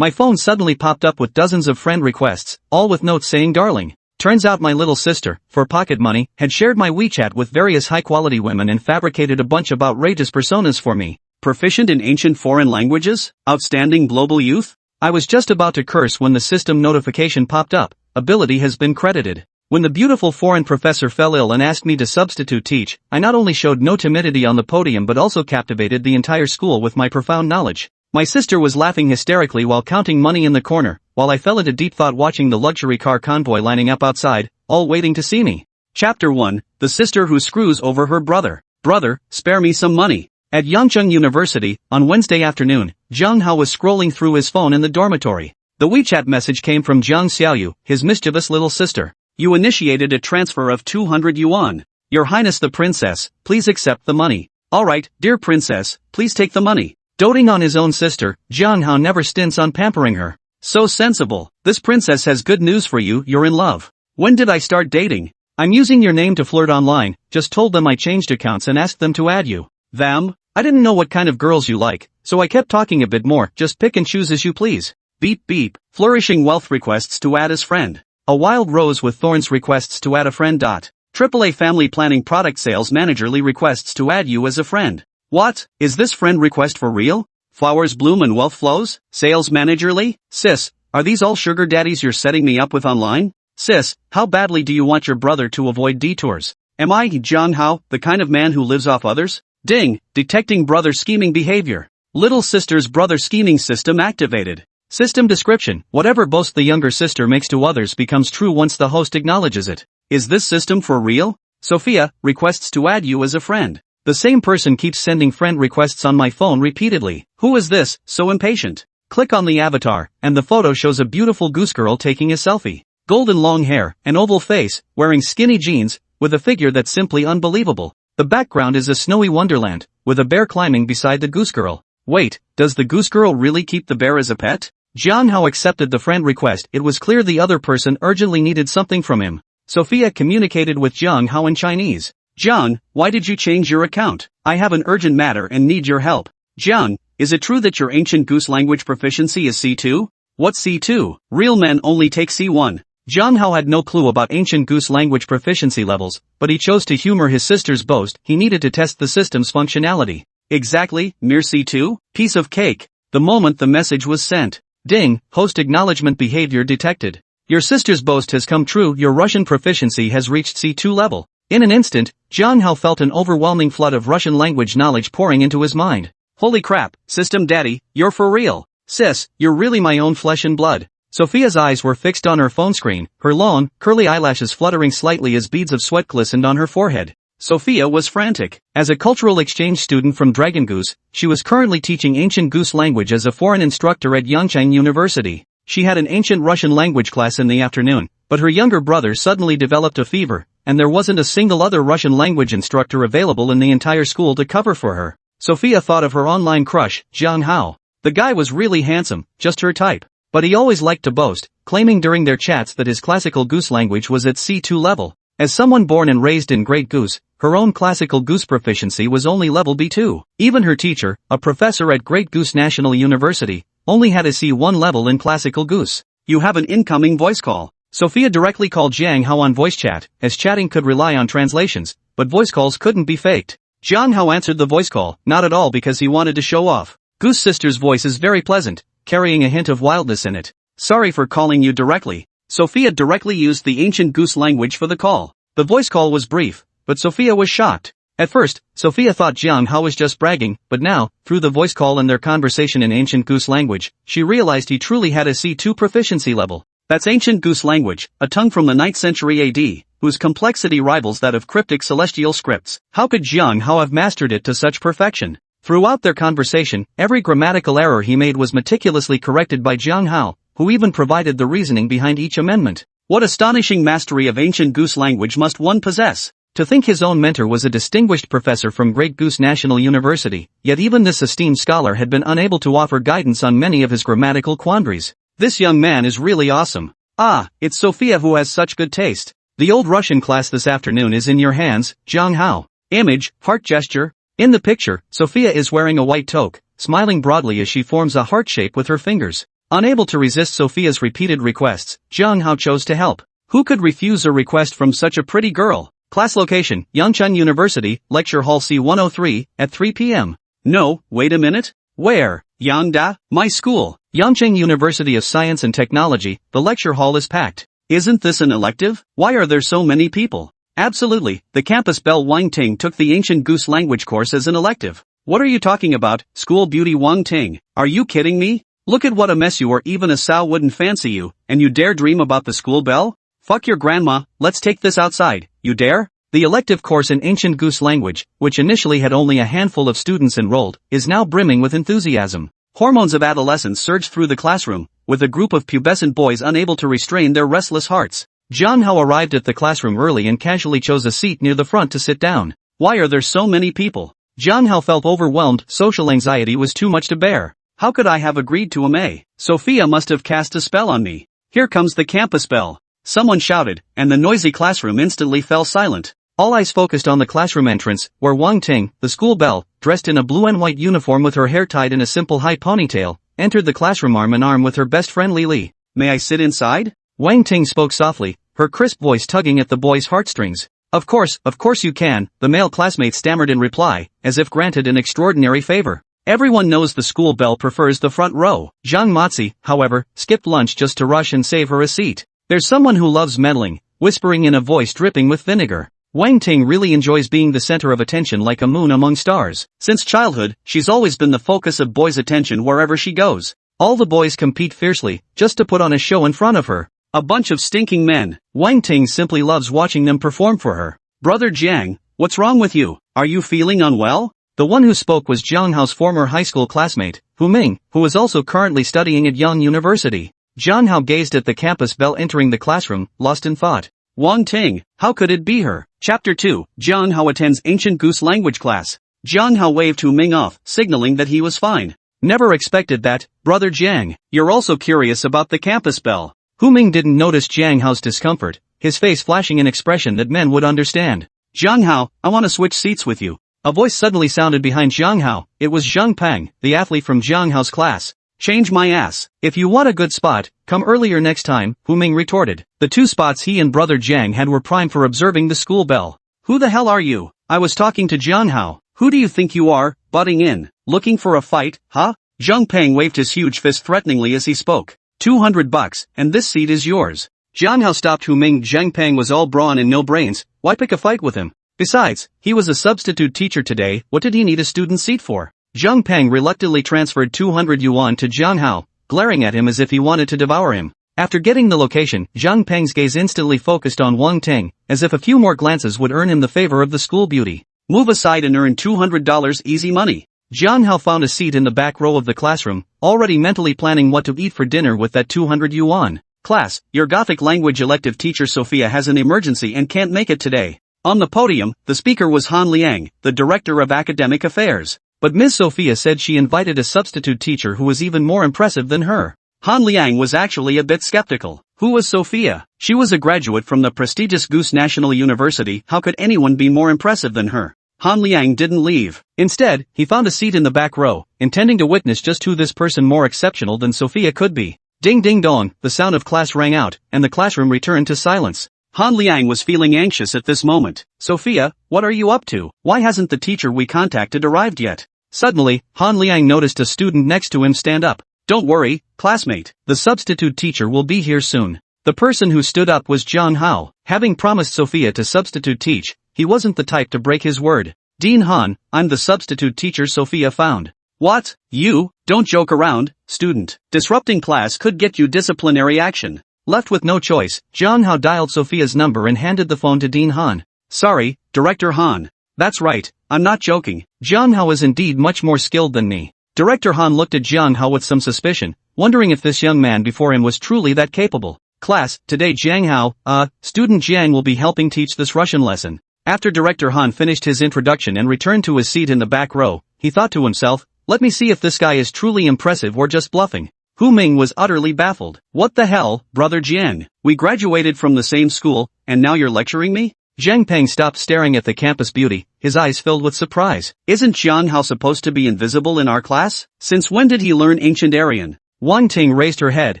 My phone suddenly popped up with dozens of friend requests, all with notes saying darling. Turns out my little sister, for pocket money, had shared my WeChat with various high-quality women and fabricated a bunch of outrageous personas for me. Proficient in ancient foreign languages? Outstanding global youth? I was just about to curse when the system notification popped up. Ability has been credited. When the beautiful foreign professor fell ill and asked me to substitute teach, I not only showed no timidity on the podium but also captivated the entire school with my profound knowledge. My sister was laughing hysterically while counting money in the corner, while I fell into deep thought watching the luxury car convoy lining up outside, all waiting to see me. Chapter 1, The Sister Who Screws Over Her Brother. Brother, spare me some money. At Yangzheng University, on Wednesday afternoon, Jiang Hao was scrolling through his phone in the dormitory. The WeChat message came from Jiang Xiaoyu, his mischievous little sister. You initiated a transfer of 200 yuan. Your Highness the Princess, please accept the money. Alright, dear Princess, please take the money. Doting on his own sister, Jiang Hao never stints on pampering her. So sensible. This princess has good news for you, you're in love. When did I start dating? I'm using your name to flirt online, just told them I changed accounts and asked them to add you. Them? I didn't know what kind of girls you like, so I kept talking a bit more, just pick and choose as you please. Beep beep, flourishing wealth requests to add as friend. A wild rose with thorns requests to add a friend. AAA family planning product sales managerly requests to add you as a friend. What? Is this friend request for real? Flowers bloom and wealth flows? Sales managerly? Sis, are these all sugar daddies you're setting me up with online? Sis, how badly do you want your brother to avoid detours? Am I, Jiang Hao, the kind of man who lives off others? Ding, detecting brother scheming behavior. Little sister's brother scheming system activated. System description, whatever boast the younger sister makes to others becomes true once the host acknowledges it. Is this system for real? Sofia, requests to add you as a friend. The same person keeps sending friend requests on my phone repeatedly. Who is this, so impatient? Click on the avatar, and the photo shows a beautiful goose girl taking a selfie. Golden long hair, an oval face, wearing skinny jeans, with a figure that's simply unbelievable. The background is a snowy wonderland, with a bear climbing beside the goose girl. Wait, does the goose girl really keep the bear as a pet? Jiang Hao accepted the friend request. It was clear the other person urgently needed something from him. Sofia communicated with Jiang Hao in Chinese. Jiang, why did you change your account? I have an urgent matter and need your help. Jiang, is it true that your ancient goose language proficiency is C2? What's C2? Real men only take C1. Jiang Hao had no clue about ancient goose language proficiency levels, but he chose to humor his sister's boast. He needed to test the system's functionality. Exactly, mere C2? Piece of cake. The moment the message was sent. Ding, host acknowledgement behavior detected. Your sister's boast has come true. Your Russian proficiency has reached C2 level. In an instant, Jiang Hao felt an overwhelming flood of Russian language knowledge pouring into his mind. Holy crap, system daddy, you're for real. Sis, you're really my own flesh and blood. Sofia's eyes were fixed on her phone screen, her long, curly eyelashes fluttering slightly as beads of sweat glistened on her forehead. Sofia was frantic. As a cultural exchange student from Dragon Goose, she was currently teaching ancient goose language as a foreign instructor at Yangzheng University. She had an ancient Russian language class in the afternoon, but her younger brother suddenly developed a fever, and there wasn't a single other Russian language instructor available in the entire school to cover for her. Sofia thought of her online crush, Jiang Hao. The guy was really handsome, just her type. But he always liked to boast, claiming during their chats that his classical goose language was at C2 level. As someone born and raised in Great Goose, her own classical goose proficiency was only level B2. Even her teacher, a professor at Great Goose National University, only had a C1 level in classical goose. You have an incoming voice call. Sofia directly called Jiang Hao on voice chat, as chatting could rely on translations, but voice calls couldn't be faked. Jiang Hao answered the voice call, not at all because he wanted to show off. Goose-sister's voice is very pleasant, carrying a hint of wildness in it. Sorry for calling you directly. Sofia directly used the ancient goose language for the call. The voice call was brief, but Sofia was shocked. At first, Sofia thought Jiang Hao was just bragging, but now, through the voice call and their conversation in ancient goose language, she realized he truly had a C2 proficiency level. That's ancient goose language, a tongue from the 9th century AD, whose complexity rivals that of cryptic celestial scripts. How could Jiang Hao have mastered it to such perfection? Throughout their conversation, every grammatical error he made was meticulously corrected by Jiang Hao, who even provided the reasoning behind each amendment. What astonishing mastery of ancient goose language must one possess? To think his own mentor was a distinguished professor from Great Goose National University, yet even this esteemed scholar had been unable to offer guidance on many of his grammatical quandaries. This young man is really awesome. Ah, it's Sofia who has such good taste. The old Russian class this afternoon is in your hands, Jiang Hao. Image, heart gesture. In the picture, Sofia is wearing a white toque, smiling broadly as she forms a heart shape with her fingers. Unable to resist Sofia's repeated requests, Jiang Hao chose to help. Who could refuse a request from such a pretty girl? Class location, Yangcheng University, Lecture Hall C103, at 3 p.m. No, wait a minute. Where? Yangda, my school. Yangcheng University of Science and Technology, the lecture hall is packed. Isn't this an elective? Why are there so many people? Absolutely, the campus belle Wang Ting took the ancient-goose-language course as an elective. What are you talking about, school beauty Wang Ting? Are you kidding me? Look at what a mess you are, even a sow wouldn't fancy you, and you dare dream about the school belle? Fuck your grandma, let's take this outside, you dare? The elective course in ancient-goose-language, which initially had only a handful of students enrolled, is now brimming with enthusiasm. Hormones of adolescence surged through the classroom, with a group of pubescent boys unable to restrain their restless hearts. Jiang Hao arrived at the classroom early and casually chose a seat near the front to sit down. Why are there so many people? Jiang Hao felt overwhelmed, social anxiety was too much to bear. How could I have agreed to a Sofia must have cast a spell on me. Here comes the campus bell. Someone shouted, and the noisy classroom instantly fell silent. All eyes focused on the classroom entrance, where Wang Ting, the school belle, dressed in a blue and white uniform with her hair tied in a simple high ponytail, entered the classroom arm in arm with her best friend Li Li. May I sit inside? Wang Ting spoke softly, her crisp voice tugging at the boy's heartstrings. Of course you can, the male classmate stammered in reply, as if granted an extraordinary favor. Everyone knows the school belle prefers the front row. Zhang Matzi, however, skipped lunch just to rush and save her a seat. There's someone who loves meddling, whispering in a voice dripping with vinegar. Wang Ting really enjoys being the center of attention like a moon among stars. Since childhood, she's always been the focus of boys' attention wherever she goes. All the boys compete fiercely, just to put on a show in front of her. A bunch of stinking men. Wang Ting simply loves watching them perform for her. Brother Jiang, what's wrong with you? Are you feeling unwell? The one who spoke was Jiang Hao's former high school classmate, Hu Ming, who is also currently studying at Yang University. Jiang Hao gazed at the campus belle entering the classroom, lost in thought. Wang Ting, how could it be her? Chapter 2, Jiang Hao attends ancient-goose-language class. Jiang Hao waved Hu Ming off, signaling that he was fine. Never expected that, Brother Jiang. You're also curious about the campus belle. Hu Ming didn't notice Jiang Hao's discomfort, his face flashing an expression that men would understand. Jiang Hao, I want to switch seats with you. A voice suddenly sounded behind Jiang Hao. It was Zhang Pang, the athlete from Jiang Hao's class. Change my ass. If you want a good spot, come earlier next time, Hu Ming retorted. The two spots he and Brother Jiang had were prime for observing the school belle. Who the hell are you? I was talking to Jiang Hao. Who do you think you are, butting in? Looking for a fight, huh? Zhang Pang waved his huge fist threateningly as he spoke. $200, and this seat is yours. Jiang Hao stopped Hu Ming. Zhang Pang was all brawn and no brains. Why pick a fight with him? Besides, he was a substitute teacher today. What did he need a student seat for? Zhang Pang reluctantly transferred 200 yuan to Jiang Hao, glaring at him as if he wanted to devour him. After getting the location, Zhang Pang's gaze instantly focused on Wang Ting, as if a few more glances would earn him the favor of the school beauty. Move aside and earn $200 easy money. Jiang Hao found a seat in the back row of the classroom, already mentally planning what to eat for dinner with that 200 yuan. Class, your Gothic language elective teacher Sofia has an emergency and can't make it today. On the podium, the speaker was Han Liang, the director of academic affairs. But Ms. Sofia said she invited a substitute teacher who was even more impressive than her. Han Liang was actually a bit skeptical. Who was Sofia? She was a graduate from the prestigious Goose National University. How could anyone be more impressive than her? Han Liang didn't leave. Instead, he found a seat in the back row, intending to witness just who this person more exceptional than Sofia could be. Ding ding dong, the sound of class rang out, and the classroom returned to silence. Han Liang was feeling anxious at this moment. Sofia, what are you up to? Why hasn't the teacher we contacted arrived yet? Suddenly, Han Liang noticed a student next to him stand up. Don't worry, classmate, the substitute teacher will be here soon. The person who stood up was Jiang Hao. Having promised Sofia to substitute teach, he wasn't the type to break his word. Dean Han, I'm the substitute teacher Sofia found. What? You? Don't joke around, student. Disrupting class could get you disciplinary action. Left with no choice, Jiang Hao dialed Sofia's number and handed the phone to Dean Han. Sorry, Director Han. That's right, I'm not joking. Jiang Hao is indeed much more skilled than me. Director Han looked at Jiang Hao with some suspicion, wondering if this young man before him was truly that capable. Class, today Jiang Hao, student Jiang will be helping teach this Russian lesson. After Director Han finished his introduction and returned to his seat in the back row, he thought to himself, let me see if this guy is truly impressive or just bluffing. Hu Ming was utterly baffled. What the hell, Brother Jiang? We graduated from the same school, and now you're lecturing me? Zhang Peng stopped staring at the campus beauty, his eyes filled with surprise. Isn't Jiang Hao supposed to be invisible in our class? Since when did he learn ancient Aryan? Wang Ting raised her head,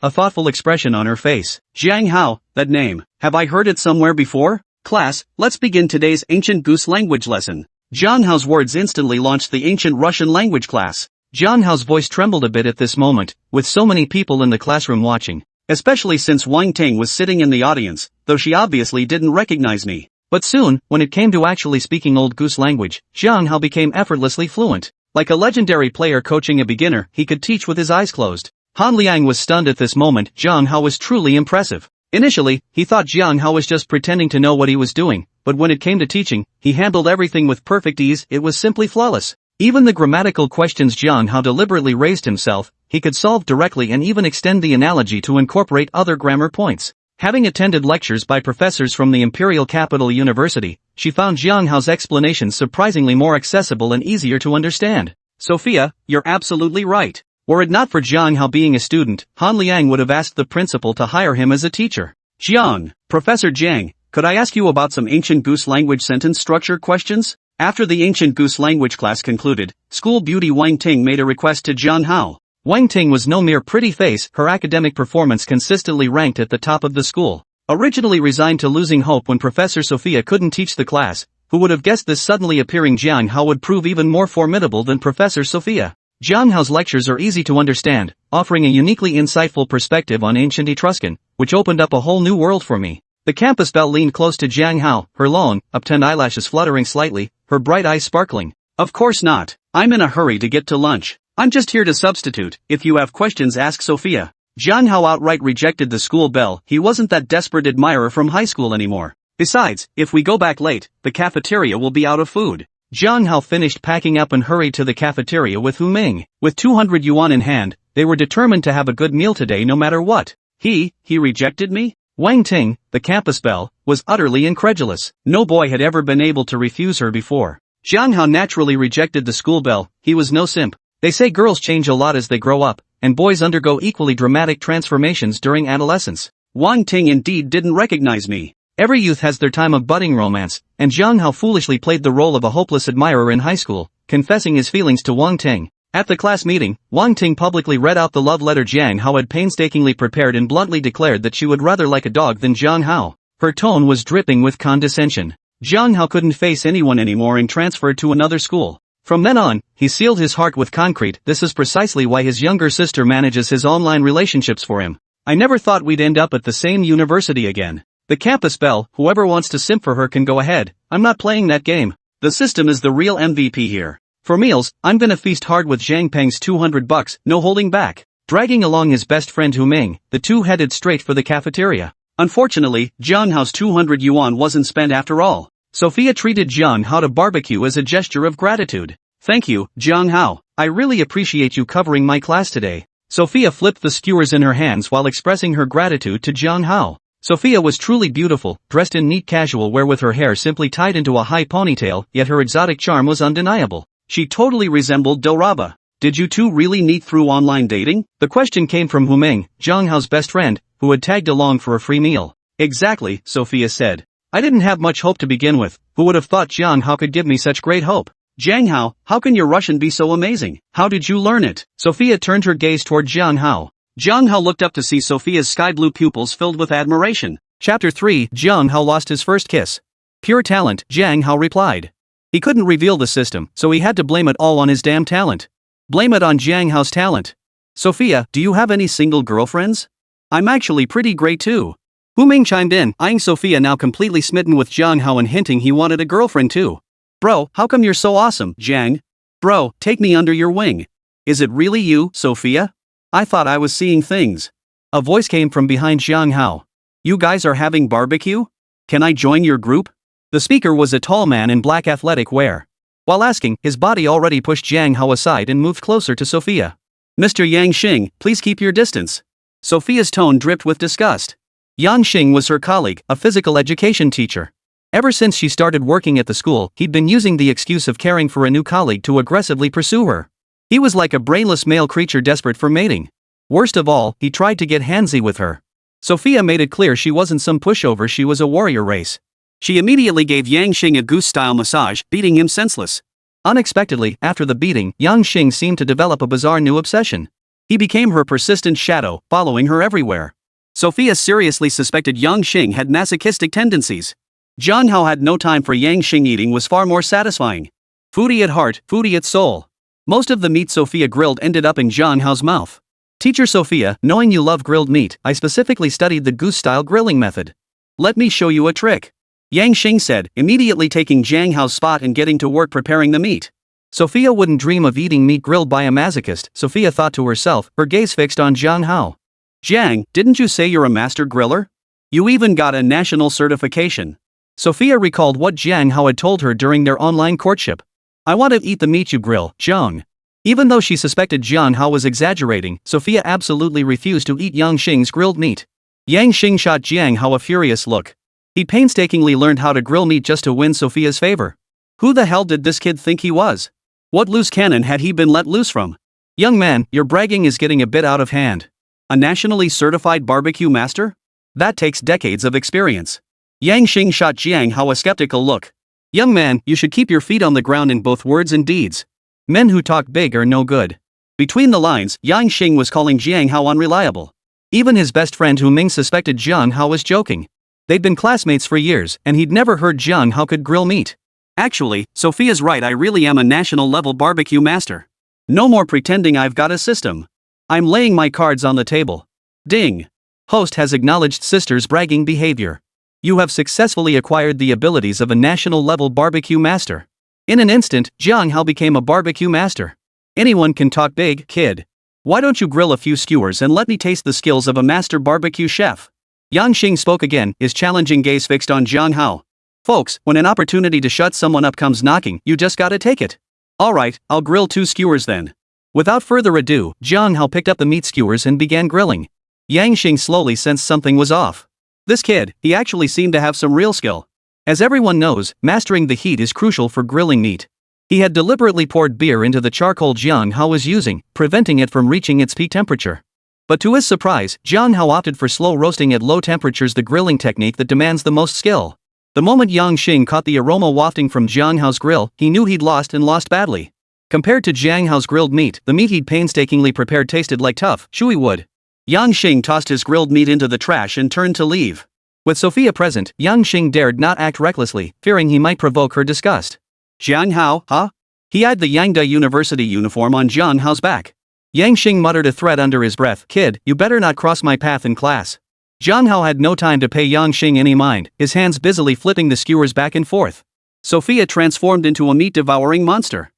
a thoughtful expression on her face. Jiang Hao, that name. Have I heard it somewhere before? Class, let's begin today's ancient goose language lesson. Jiang Hao's words instantly launched the ancient Russian language class. Jiang Hao's voice trembled a bit at this moment, with so many people in the classroom watching. Especially since Wang Ting was sitting in the audience, though she obviously didn't recognize me. But soon, when it came to actually speaking Old Goose language, Jiang Hao became effortlessly fluent. Like a legendary player coaching a beginner, he could teach with his eyes closed. Han Liang was stunned at this moment. Jiang Hao was truly impressive. Initially, he thought Jiang Hao was just pretending to know what he was doing, but when it came to teaching, he handled everything with perfect ease. It was simply flawless. Even the grammatical questions Jiang Hao deliberately raised himself, he could solve directly and even extend the analogy to incorporate other grammar points. Having attended lectures by professors from the Imperial Capital University, she found Jiang Hao's explanations surprisingly more accessible and easier to understand. Sophia, you're absolutely right. Were it not for Jiang Hao being a student, Han Liang would have asked the principal to hire him as a teacher. Professor Jiang, could I ask you about some ancient goose language sentence structure questions? After the ancient goose language class concluded, school beauty Wang Ting made a request to Jiang Hao. Wang Ting was no mere pretty face. Her academic performance consistently ranked at the top of the school. Originally resigned to losing hope when Professor Sofia couldn't teach the class, who would have guessed this suddenly appearing Jiang Hao would prove even more formidable than Professor Sofia. Jiang Hao's lectures are easy to understand, offering a uniquely insightful perspective on ancient Etruscan, which opened up a whole new world for me. The campus belle leaned close to Jiang Hao, her long, upturned eyelashes fluttering slightly, her bright eyes sparkling. Of course not. I'm in a hurry to get to lunch. I'm just here to substitute. If you have questions, ask Sofia. Jiang Hao outright rejected the school bell. He wasn't that desperate admirer from high school anymore. Besides, if we go back late, the cafeteria will be out of food. Jiang Hao finished packing up and hurried to the cafeteria with Hu Ming. With 200 yuan in hand, they were determined to have a good meal today no matter what. He rejected me? Wang Ting, the campus belle, was utterly incredulous. No boy had ever been able to refuse her before. Jiang Hao naturally rejected the school belle. He was no simp. They say girls change a lot as they grow up, and boys undergo equally dramatic transformations during adolescence. Wang Ting indeed didn't recognize me. Every youth has their time of budding romance, and Jiang Hao foolishly played the role of a hopeless admirer in high school, confessing his feelings to Wang Ting. At the class meeting, Wang Ting publicly read out the love letter Jiang Hao had painstakingly prepared and bluntly declared that she would rather like a dog than Jiang Hao. Her tone was dripping with condescension. Jiang Hao couldn't face anyone anymore and transferred to another school. From then on, he sealed his heart with concrete. This is precisely why his younger sister manages his online relationships for him. I never thought we'd end up at the same university again. The campus belle, whoever wants to simp for her can go ahead. I'm not playing that game. The system is the real MVP here. For meals, I'm gonna feast hard with Zhang Peng's $200, no holding back. Dragging along his best friend Hu Ming, the two headed straight for the cafeteria. Unfortunately, Jiang Hao's 200 yuan wasn't spent after all. Sofia treated Jiang Hao to barbecue as a gesture of gratitude. Thank you, Jiang Hao. I really appreciate you covering my class today. Sofia flipped the skewers in her hands while expressing her gratitude to Jiang Hao. Sofia was truly beautiful, dressed in neat casual wear with her hair simply tied into a high ponytail, yet her exotic charm was undeniable. She totally resembled Doraba. Did you two really meet through online dating? The question came from Hu Ming, Jiang Hao's best friend, who had tagged along for a free meal. Exactly, Sofia said. I didn't have much hope to begin with. Who would have thought Jiang Hao could give me such great hope? Jiang Hao, how can your Russian be so amazing? How did you learn it? Sofia turned her gaze toward Jiang Hao. Jiang Hao looked up to see Sofia's sky-blue pupils filled with admiration. Chapter 3. Jiang Hao lost his first kiss. Pure talent, Jiang Hao replied. He couldn't reveal the system, so he had to blame it all on his damn talent. Blame it on Jiang Hao's talent. Sofia, do you have any single girlfriends? I'm actually pretty great too. Hu Ming chimed in, eyeing Sofia now completely smitten with Jiang Hao and hinting he wanted a girlfriend too. Bro, how come you're so awesome, Jiang? Bro, take me under your wing. Is it really you, Sofia? I thought I was seeing things. A voice came from behind Jiang Hao. You guys are having barbecue? Can I join your group? The speaker was a tall man in black athletic wear. While asking, his body already pushed Jiang Hao aside and moved closer to Sofia. Mr. Yang Xing, please keep your distance. Sofia's tone dripped with disgust. Yang Xing was her colleague, a physical education teacher. Ever since she started working at the school, he'd been using the excuse of caring for a new colleague to aggressively pursue her. He was like a brainless male creature desperate for mating. Worst of all, he tried to get handsy with her. Sofia made it clear she wasn't some pushover, she was a warrior race. She immediately gave Yang Xing a goose-style massage, beating him senseless. Unexpectedly, after the beating, Yang Xing seemed to develop a bizarre new obsession. He became her persistent shadow, following her everywhere. Sofia seriously suspected Yang Xing had masochistic tendencies. Jiang Hao had no time for Yang Xing. Eating was far more satisfying. Foodie at heart, foodie at soul. Most of the meat Sofia grilled ended up in Jiang Hao's mouth. Teacher Sofia, knowing you love grilled meat, I specifically studied the goose-style grilling method. Let me show you a trick. Yang Xing said, immediately taking Jiang Hao's spot and getting to work preparing the meat. Sofia wouldn't dream of eating meat grilled by a masochist, Sofia thought to herself, her gaze fixed on Jiang Hao. Jiang, didn't you say you're a master griller? You even got a national certification. Sofia recalled what Jiang Hao had told her during their online courtship. I want to eat the meat you grill, Jiang. Even though she suspected Jiang Hao was exaggerating, Sofia absolutely refused to eat Yang Xing's grilled meat. Yang Xing shot Jiang Hao a furious look. He painstakingly learned how to grill meat just to win Sofia's favor. Who the hell did this kid think he was? What loose cannon had he been let loose from? Young man, your bragging is getting a bit out of hand. A nationally certified barbecue master? That takes decades of experience. Yang Xing shot Jiang Hao a skeptical look. Young man, you should keep your feet on the ground in both words and deeds. Men who talk big are no good. Between the lines, Yang Xing was calling Jiang Hao unreliable. Even his best friend Hu Ming suspected Jiang Hao was joking. They'd been classmates for years, and he'd never heard Jiang Hao could grill meat. Actually, Sofia's right, I really am a national-level barbecue master. No more pretending I've got a system. I'm laying my cards on the table. Ding. Host has acknowledged sister's bragging behavior. You have successfully acquired the abilities of a national-level barbecue master. In an instant, Jiang Hao became a barbecue master. Anyone can talk big, kid. Why don't you grill a few skewers and let me taste the skills of a master barbecue chef? Yang Xing spoke again, his challenging gaze fixed on Jiang Hao. Folks, when an opportunity to shut someone up comes knocking, you just gotta take it. Alright, I'll grill 2 skewers then. Without further ado, Jiang Hao picked up the meat skewers and began grilling. Yang Xing slowly sensed something was off. This kid, he actually seemed to have some real skill. As everyone knows, mastering the heat is crucial for grilling meat. He had deliberately poured beer into the charcoal Jiang Hao was using, preventing it from reaching its peak temperature. But to his surprise, Jiang Hao opted for slow roasting at low temperatures, the grilling technique that demands the most skill. The moment Yang Xing caught the aroma wafting from Jiang Hao's grill, he knew he'd lost and lost badly. Compared to Jiang Hao's grilled meat, the meat he'd painstakingly prepared tasted like tough, chewy wood. Yang Xing tossed his grilled meat into the trash and turned to leave. With Sofia present, Yang Xing dared not act recklessly, fearing he might provoke her disgust. Jiang Hao, huh? He eyed the Yangda University uniform on Jiang Hao's back. Yang Xing muttered a threat under his breath, kid, you better not cross my path in class. Jiang Hao had no time to pay Yang Xing any mind, his hands busily flipping the skewers back and forth. Sofia transformed into a meat-devouring monster.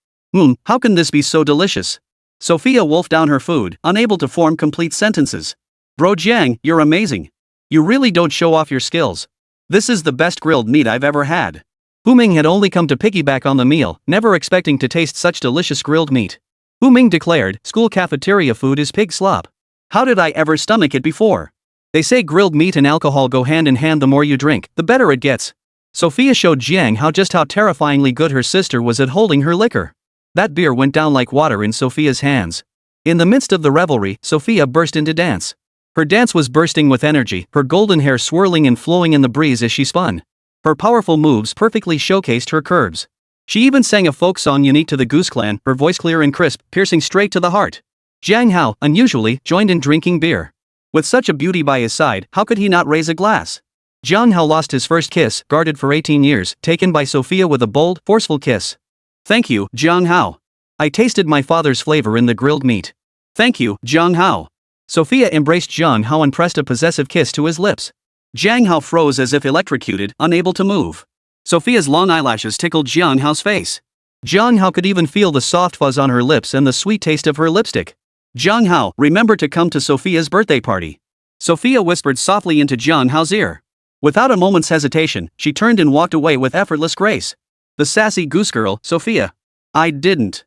How can this be so delicious? Sofia wolfed down her food, unable to form complete sentences. Bro Jiang, you're amazing. You really don't show off your skills. This is the best grilled meat I've ever had. Hu Ming had only come to piggyback on the meal, never expecting to taste such delicious grilled meat. Hu Ming declared, school cafeteria food is pig slop. How did I ever stomach it before? They say grilled meat and alcohol go hand in hand. The more you drink, the better it gets. Sofia showed Jiang Hao just how terrifyingly good her sister was at holding her liquor. That beer went down like water in Sofia's hands. In the midst of the revelry, Sofia burst into dance. Her dance was bursting with energy, her golden hair swirling and flowing in the breeze as she spun. Her powerful moves perfectly showcased her curves. She even sang a folk song unique to the Goose Clan, her voice clear and crisp, piercing straight to the heart. Jiang Hao, unusually, joined in drinking beer. With such a beauty by his side, how could he not raise a glass? Jiang Hao lost his first kiss, guarded for 18 years, taken by Sofia with a bold, forceful kiss. Thank you, Jiang Hao. I tasted my father's flavor in the grilled meat. Thank you, Jiang Hao. Sofia embraced Jiang Hao and pressed a possessive kiss to his lips. Jiang Hao froze as if electrocuted, unable to move. Sofia's long eyelashes tickled Jiang Hao's face. Jiang Hao could even feel the soft fuzz on her lips and the sweet taste of her lipstick. Jiang Hao, remember to come to Sofia's birthday party. Sofia whispered softly into Jiang Hao's ear. Without a moment's hesitation, she turned and walked away with effortless grace. The sassy goose girl, Sofia. I didn't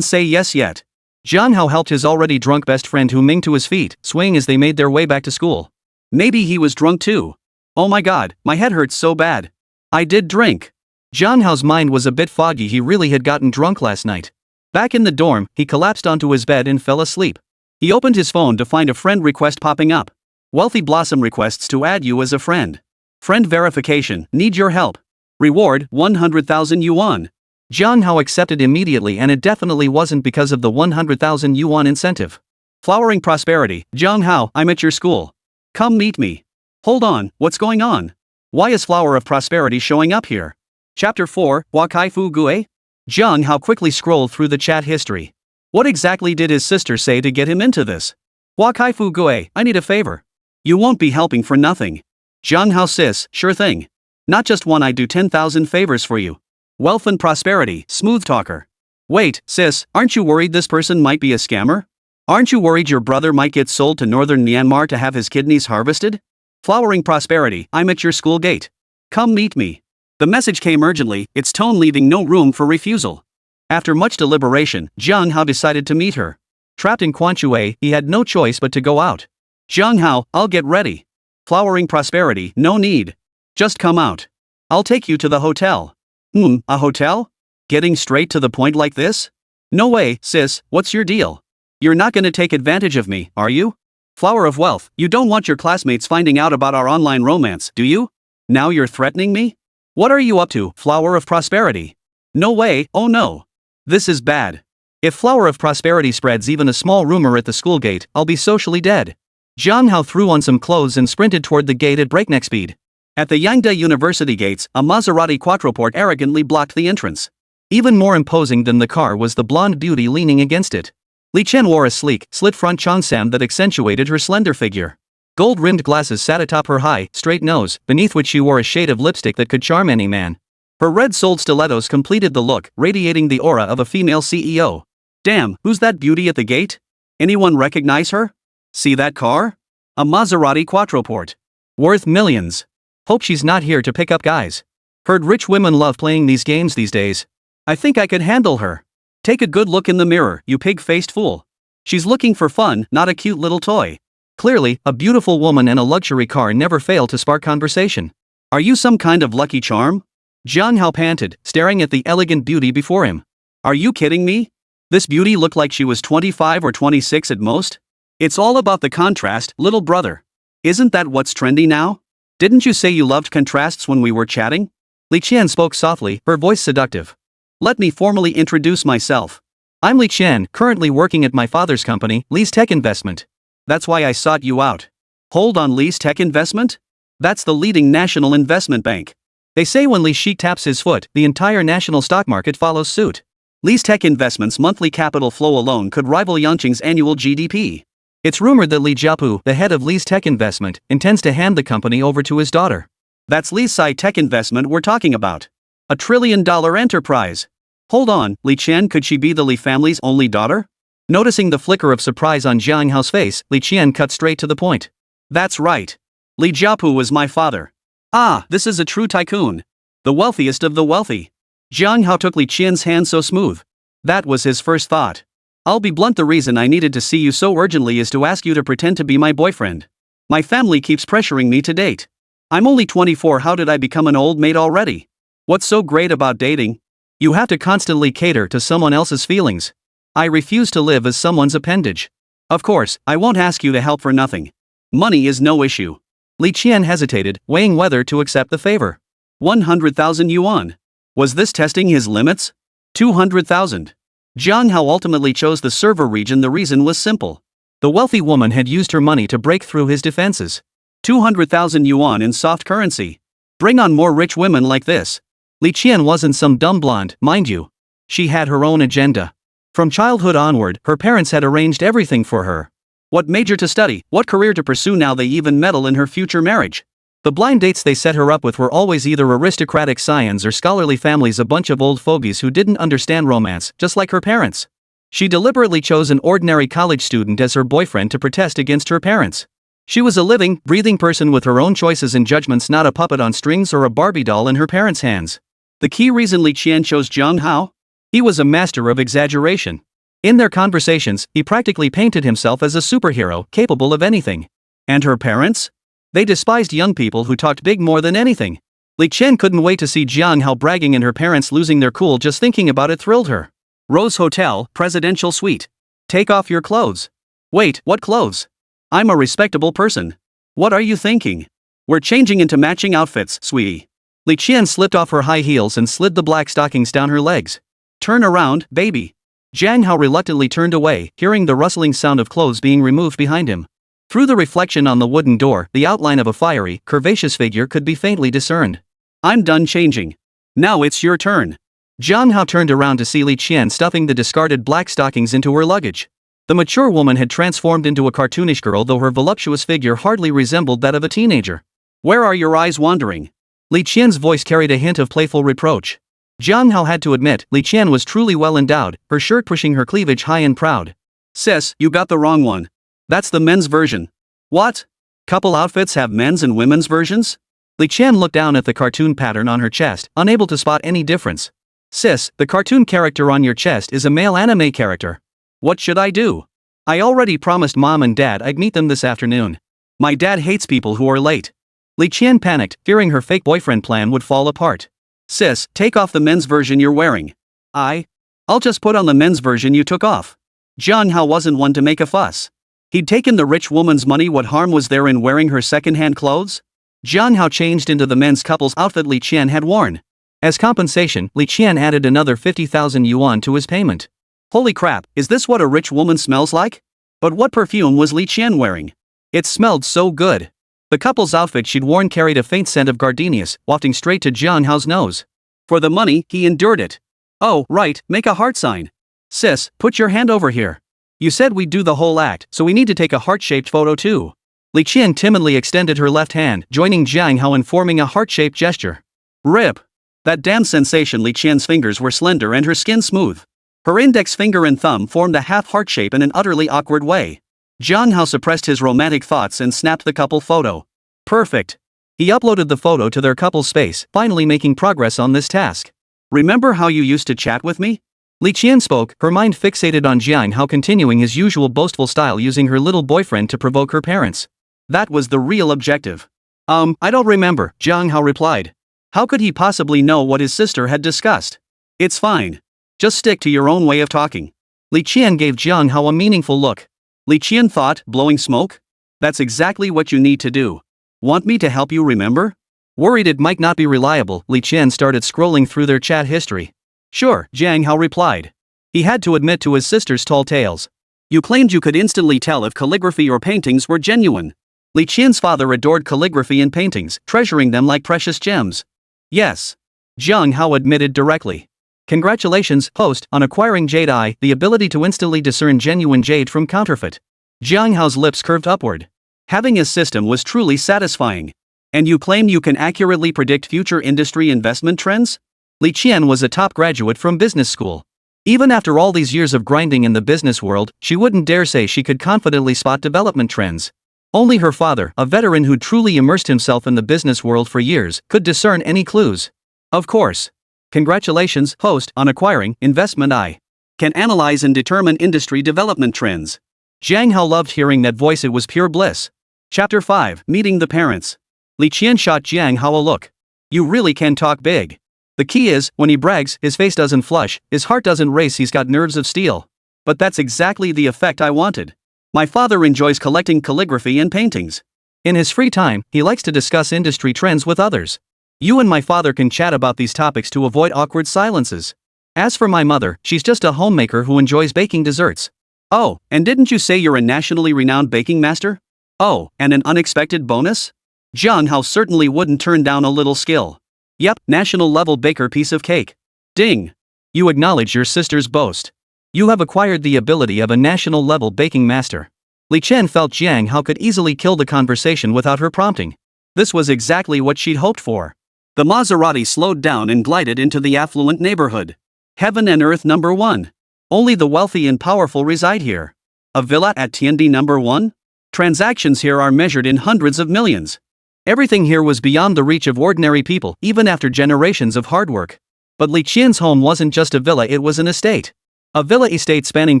say yes yet. Jiang Hao helped his already drunk best friend Hu Ming to his feet, swaying as they made their way back to school. Maybe he was drunk too. Oh my god, my head hurts so bad. I did drink. Jiang Hao's mind was a bit foggy. He really had gotten drunk last night. Back in the dorm, he collapsed onto his bed and fell asleep. He opened his phone to find a friend request popping up. Wealthy Blossom requests to add you as a friend. Friend verification, need your help. Reward, 100,000 yuan. Jiang Hao accepted immediately, and it definitely wasn't because of the 100,000 yuan incentive. Flowering prosperity, Jiang Hao, I'm at your school. Come meet me. Hold on, what's going on? Why is Flower of Prosperity showing up here? Chapter 4, Wakai Fu Gue? Jiang Hao quickly scrolled through the chat history. What exactly did his sister say to get him into this? Wakai Fu Gue, I need a favor. You won't be helping for nothing. Jiang Hao sis, sure thing. Not just one, I do 10,000 favors for you. Wealth and prosperity, smooth talker. Wait, sis, aren't you worried this person might be a scammer? Aren't you worried your brother might get sold to northern Myanmar to have his kidneys harvested? Flowering prosperity, I'm at your school gate. Come meet me. The message came urgently, its tone leaving no room for refusal. After much deliberation, Jiang Hao decided to meet her. Trapped in Quanchue, he had no choice but to go out. Jiang Hao, I'll get ready. Flowering prosperity, no need. Just come out. I'll take you to the hotel. A hotel? Getting straight to the point like this? No way, sis, what's your deal? You're not gonna take advantage of me, are you? Flower of wealth, you don't want your classmates finding out about our online romance, do you? Now you're threatening me? What are you up to, Flower of Prosperity? No way, oh no. This is bad. If Flower of Prosperity spreads even a small rumor at the school gate, I'll be socially dead. Jiang Hao threw on some clothes and sprinted toward the gate at breakneck speed. At the Yangda University gates, a Maserati Quattroporte arrogantly blocked the entrance. Even more imposing than the car was the blonde beauty leaning against it. Li Chen wore a sleek, slit-front cheongsam that accentuated her slender figure. Gold-rimmed glasses sat atop her high, straight nose, beneath which she wore a shade of lipstick that could charm any man. Her red-soled stilettos completed the look, radiating the aura of a female CEO. Damn, who's that beauty at the gate? Anyone recognize her? See that car? A Maserati Quattroporte. Worth millions. Hope she's not here to pick up guys. Heard rich women love playing these games these days. I think I could handle her. Take a good look in the mirror, you pig-faced fool. She's looking for fun, not a cute little toy. Clearly, a beautiful woman and a luxury car never fail to spark conversation. Are you some kind of lucky charm? Jiang Hao panted, staring at the elegant beauty before him. Are you kidding me? This beauty looked like she was 25 or 26 at most? It's all about the contrast, little brother. Isn't that what's trendy now? Didn't you say you loved contrasts when we were chatting? Li Qian spoke softly, her voice seductive. Let me formally introduce myself. I'm Li Qian, currently working at my father's company, Li's Tech Investment. That's why I sought you out. Hold on, Li's Tech Investment? That's the leading national investment bank. They say when Li Shi taps his foot, the entire national stock market follows suit. Li's Tech Investment's monthly capital flow alone could rival Yangqing's annual GDP. It's rumored that Li Jiapu, the head of Li's Tech Investment, intends to hand the company over to his daughter. That's Li's Sai Tech Investment we're talking about. $1 trillion enterprise. Hold on, Li Qian, could she be the Li family's only daughter? Noticing the flicker of surprise on Jiang Hao's face, Li Qian cut straight to the point. That's right. Li Jiapu was my father. Ah, this is a true tycoon. The wealthiest of the wealthy. Jiang Hao took Li Qian's hand so smooth. That was his first thought. I'll be blunt, the reason I needed to see you so urgently is to ask you to pretend to be my boyfriend. My family keeps pressuring me to date. I'm only 24, how did I become an old maid already? What's so great about dating? You have to constantly cater to someone else's feelings. I refuse to live as someone's appendage. Of course, I won't ask you to help for nothing. Money is no issue. Li Qian hesitated, weighing whether to accept the favor. 100,000 yuan. Was this testing his limits? 200,000. Jiang Hao ultimately chose the server region. The reason was simple. The wealthy woman had used her money to break through his defenses. 200,000 yuan in soft currency. Bring on more rich women like this. Li Qian wasn't some dumb blonde, mind you. She had her own agenda. From childhood onward, her parents had arranged everything for her. What major to study, what career to pursue, now they even meddle in her future marriage. The blind dates they set her up with were always either aristocratic scions or scholarly families, a bunch of old fogies who didn't understand romance, just like her parents. She deliberately chose an ordinary college student as her boyfriend to protest against her parents. She was a living, breathing person with her own choices and judgments, not a puppet on strings or a Barbie doll in her parents' hands. The key reason Li Qian chose Jiang Hao? He was a master of exaggeration. In their conversations, he practically painted himself as a superhero, capable of anything. And her parents? They despised young people who talked big more than anything. Li Qian couldn't wait to see Jiang Hao bragging and her parents losing their cool. Just thinking about it thrilled her. Rose Hotel, Presidential Suite. Take off your clothes. Wait, what clothes? I'm a respectable person. What are you thinking? We're changing into matching outfits, sweetie. Li Qian slipped off her high heels and slid the black stockings down her legs. Turn around, baby. Jiang Hao reluctantly turned away, hearing the rustling sound of clothes being removed behind him. Through the reflection on the wooden door, the outline of a fiery, curvaceous figure could be faintly discerned. I'm done changing. Now it's your turn. Jiang Hao turned around to see Li Qian stuffing the discarded black stockings into her luggage. The mature woman had transformed into a cartoonish girl, though her voluptuous figure hardly resembled that of a teenager. Where are your eyes wandering? Li Qian's voice carried a hint of playful reproach. Jiang Hao had to admit, Li Qian was truly well endowed, her shirt pushing her cleavage high and proud. Sis, you got the wrong one. That's the men's version. What? Couple outfits have men's and women's versions? Li Qian looked down at the cartoon pattern on her chest, unable to spot any difference. Sis, the cartoon character on your chest is a male anime character. What should I do? I already promised Mom and Dad I'd meet them this afternoon. My dad hates people who are late. Li Qian panicked, fearing her fake boyfriend plan would fall apart. Sis, take off the men's version you're wearing. I'll just put on the men's version you took off. Jiang Hao wasn't one to make a fuss. He'd taken the rich woman's money. What harm was there in wearing her second-hand clothes? Jiang Hao changed into the men's couple's outfit Li Qian had worn. As compensation, Li Qian added another 50,000 yuan to his payment. Holy crap, is this what a rich woman smells like? But what perfume was Li Qian wearing? It smelled so good. The couple's outfit she'd worn carried a faint scent of gardenias, wafting straight to Jiang Hao's nose. For the money, he endured it. Oh, right, make a heart sign. Sis, put your hand over here. You said we'd do the whole act, so we need to take a heart-shaped photo too. Li Qian timidly extended her left hand, joining Jiang Hao in forming a heart-shaped gesture. Rip. That damn sensation. Li Qian's fingers were slender and her skin smooth. Her index finger and thumb formed a half heart shape in an utterly awkward way. Jiang Hao suppressed his romantic thoughts and snapped the couple photo. Perfect. He uploaded the photo to their couple space, finally making progress on this task. Remember how you used to chat with me? Li Qian spoke, her mind fixated on Jiang Hao continuing his usual boastful style, using her little boyfriend to provoke her parents. That was the real objective. I don't remember, Jiang Hao replied. How could he possibly know what his sister had discussed? It's fine. Just stick to your own way of talking. Li Qian gave Jiang Hao a meaningful look. Li Qian thought, blowing smoke? That's exactly what you need to do. Want me to help you remember? Worried it might not be reliable, Li Qian started scrolling through their chat history. Sure, Jiang Hao replied. He had to admit to his sister's tall tales. You claimed you could instantly tell if calligraphy or paintings were genuine. Li Qian's father adored calligraphy and paintings, treasuring them like precious gems. Yes. Jiang Hao admitted directly. Congratulations, host, on acquiring Jade Eye, the ability to instantly discern genuine jade from counterfeit. Jiang Hao's lips curved upward. Having a system was truly satisfying. And you claim you can accurately predict future industry investment trends? Li Qian was a top graduate from business school. Even after all these years of grinding in the business world, she wouldn't dare say she could confidently spot development trends. Only her father, a veteran who'd truly immersed himself in the business world for years, could discern any clues. Of course. Congratulations, host, on acquiring investment I can analyze and determine industry development trends. Jiang Hao loved hearing that voice. It was pure bliss. Chapter 5, Meeting the Parents. Li Qian shot Jiang Hao a look. You really can talk big. The key is, when he brags, his face doesn't flush, his heart doesn't race, he's got nerves of steel. But that's exactly the effect I wanted. My father enjoys collecting calligraphy and paintings. In his free time, he likes to discuss industry trends with others. You and my father can chat about these topics to avoid awkward silences. As for my mother, she's just a homemaker who enjoys baking desserts. Oh, and didn't you say you're a nationally renowned baking master? Oh, and an unexpected bonus? Jiang Hao certainly wouldn't turn down a little skill. Yep, national-level baker piece of cake. Ding. You acknowledge your sister's boast. You have acquired the ability of a national-level baking master. Li Qian felt Jiang Hao could easily kill the conversation without her prompting. This was exactly what she'd hoped for. The Maserati slowed down and glided into the affluent neighborhood. Heaven and Earth number 1. Only the wealthy and powerful reside here. A villa at Tiandi number 1? Transactions here are measured in hundreds of millions. Everything here was beyond the reach of ordinary people, even after generations of hard work. But Li Qian's home wasn't just a villa, it was an estate. A villa estate spanning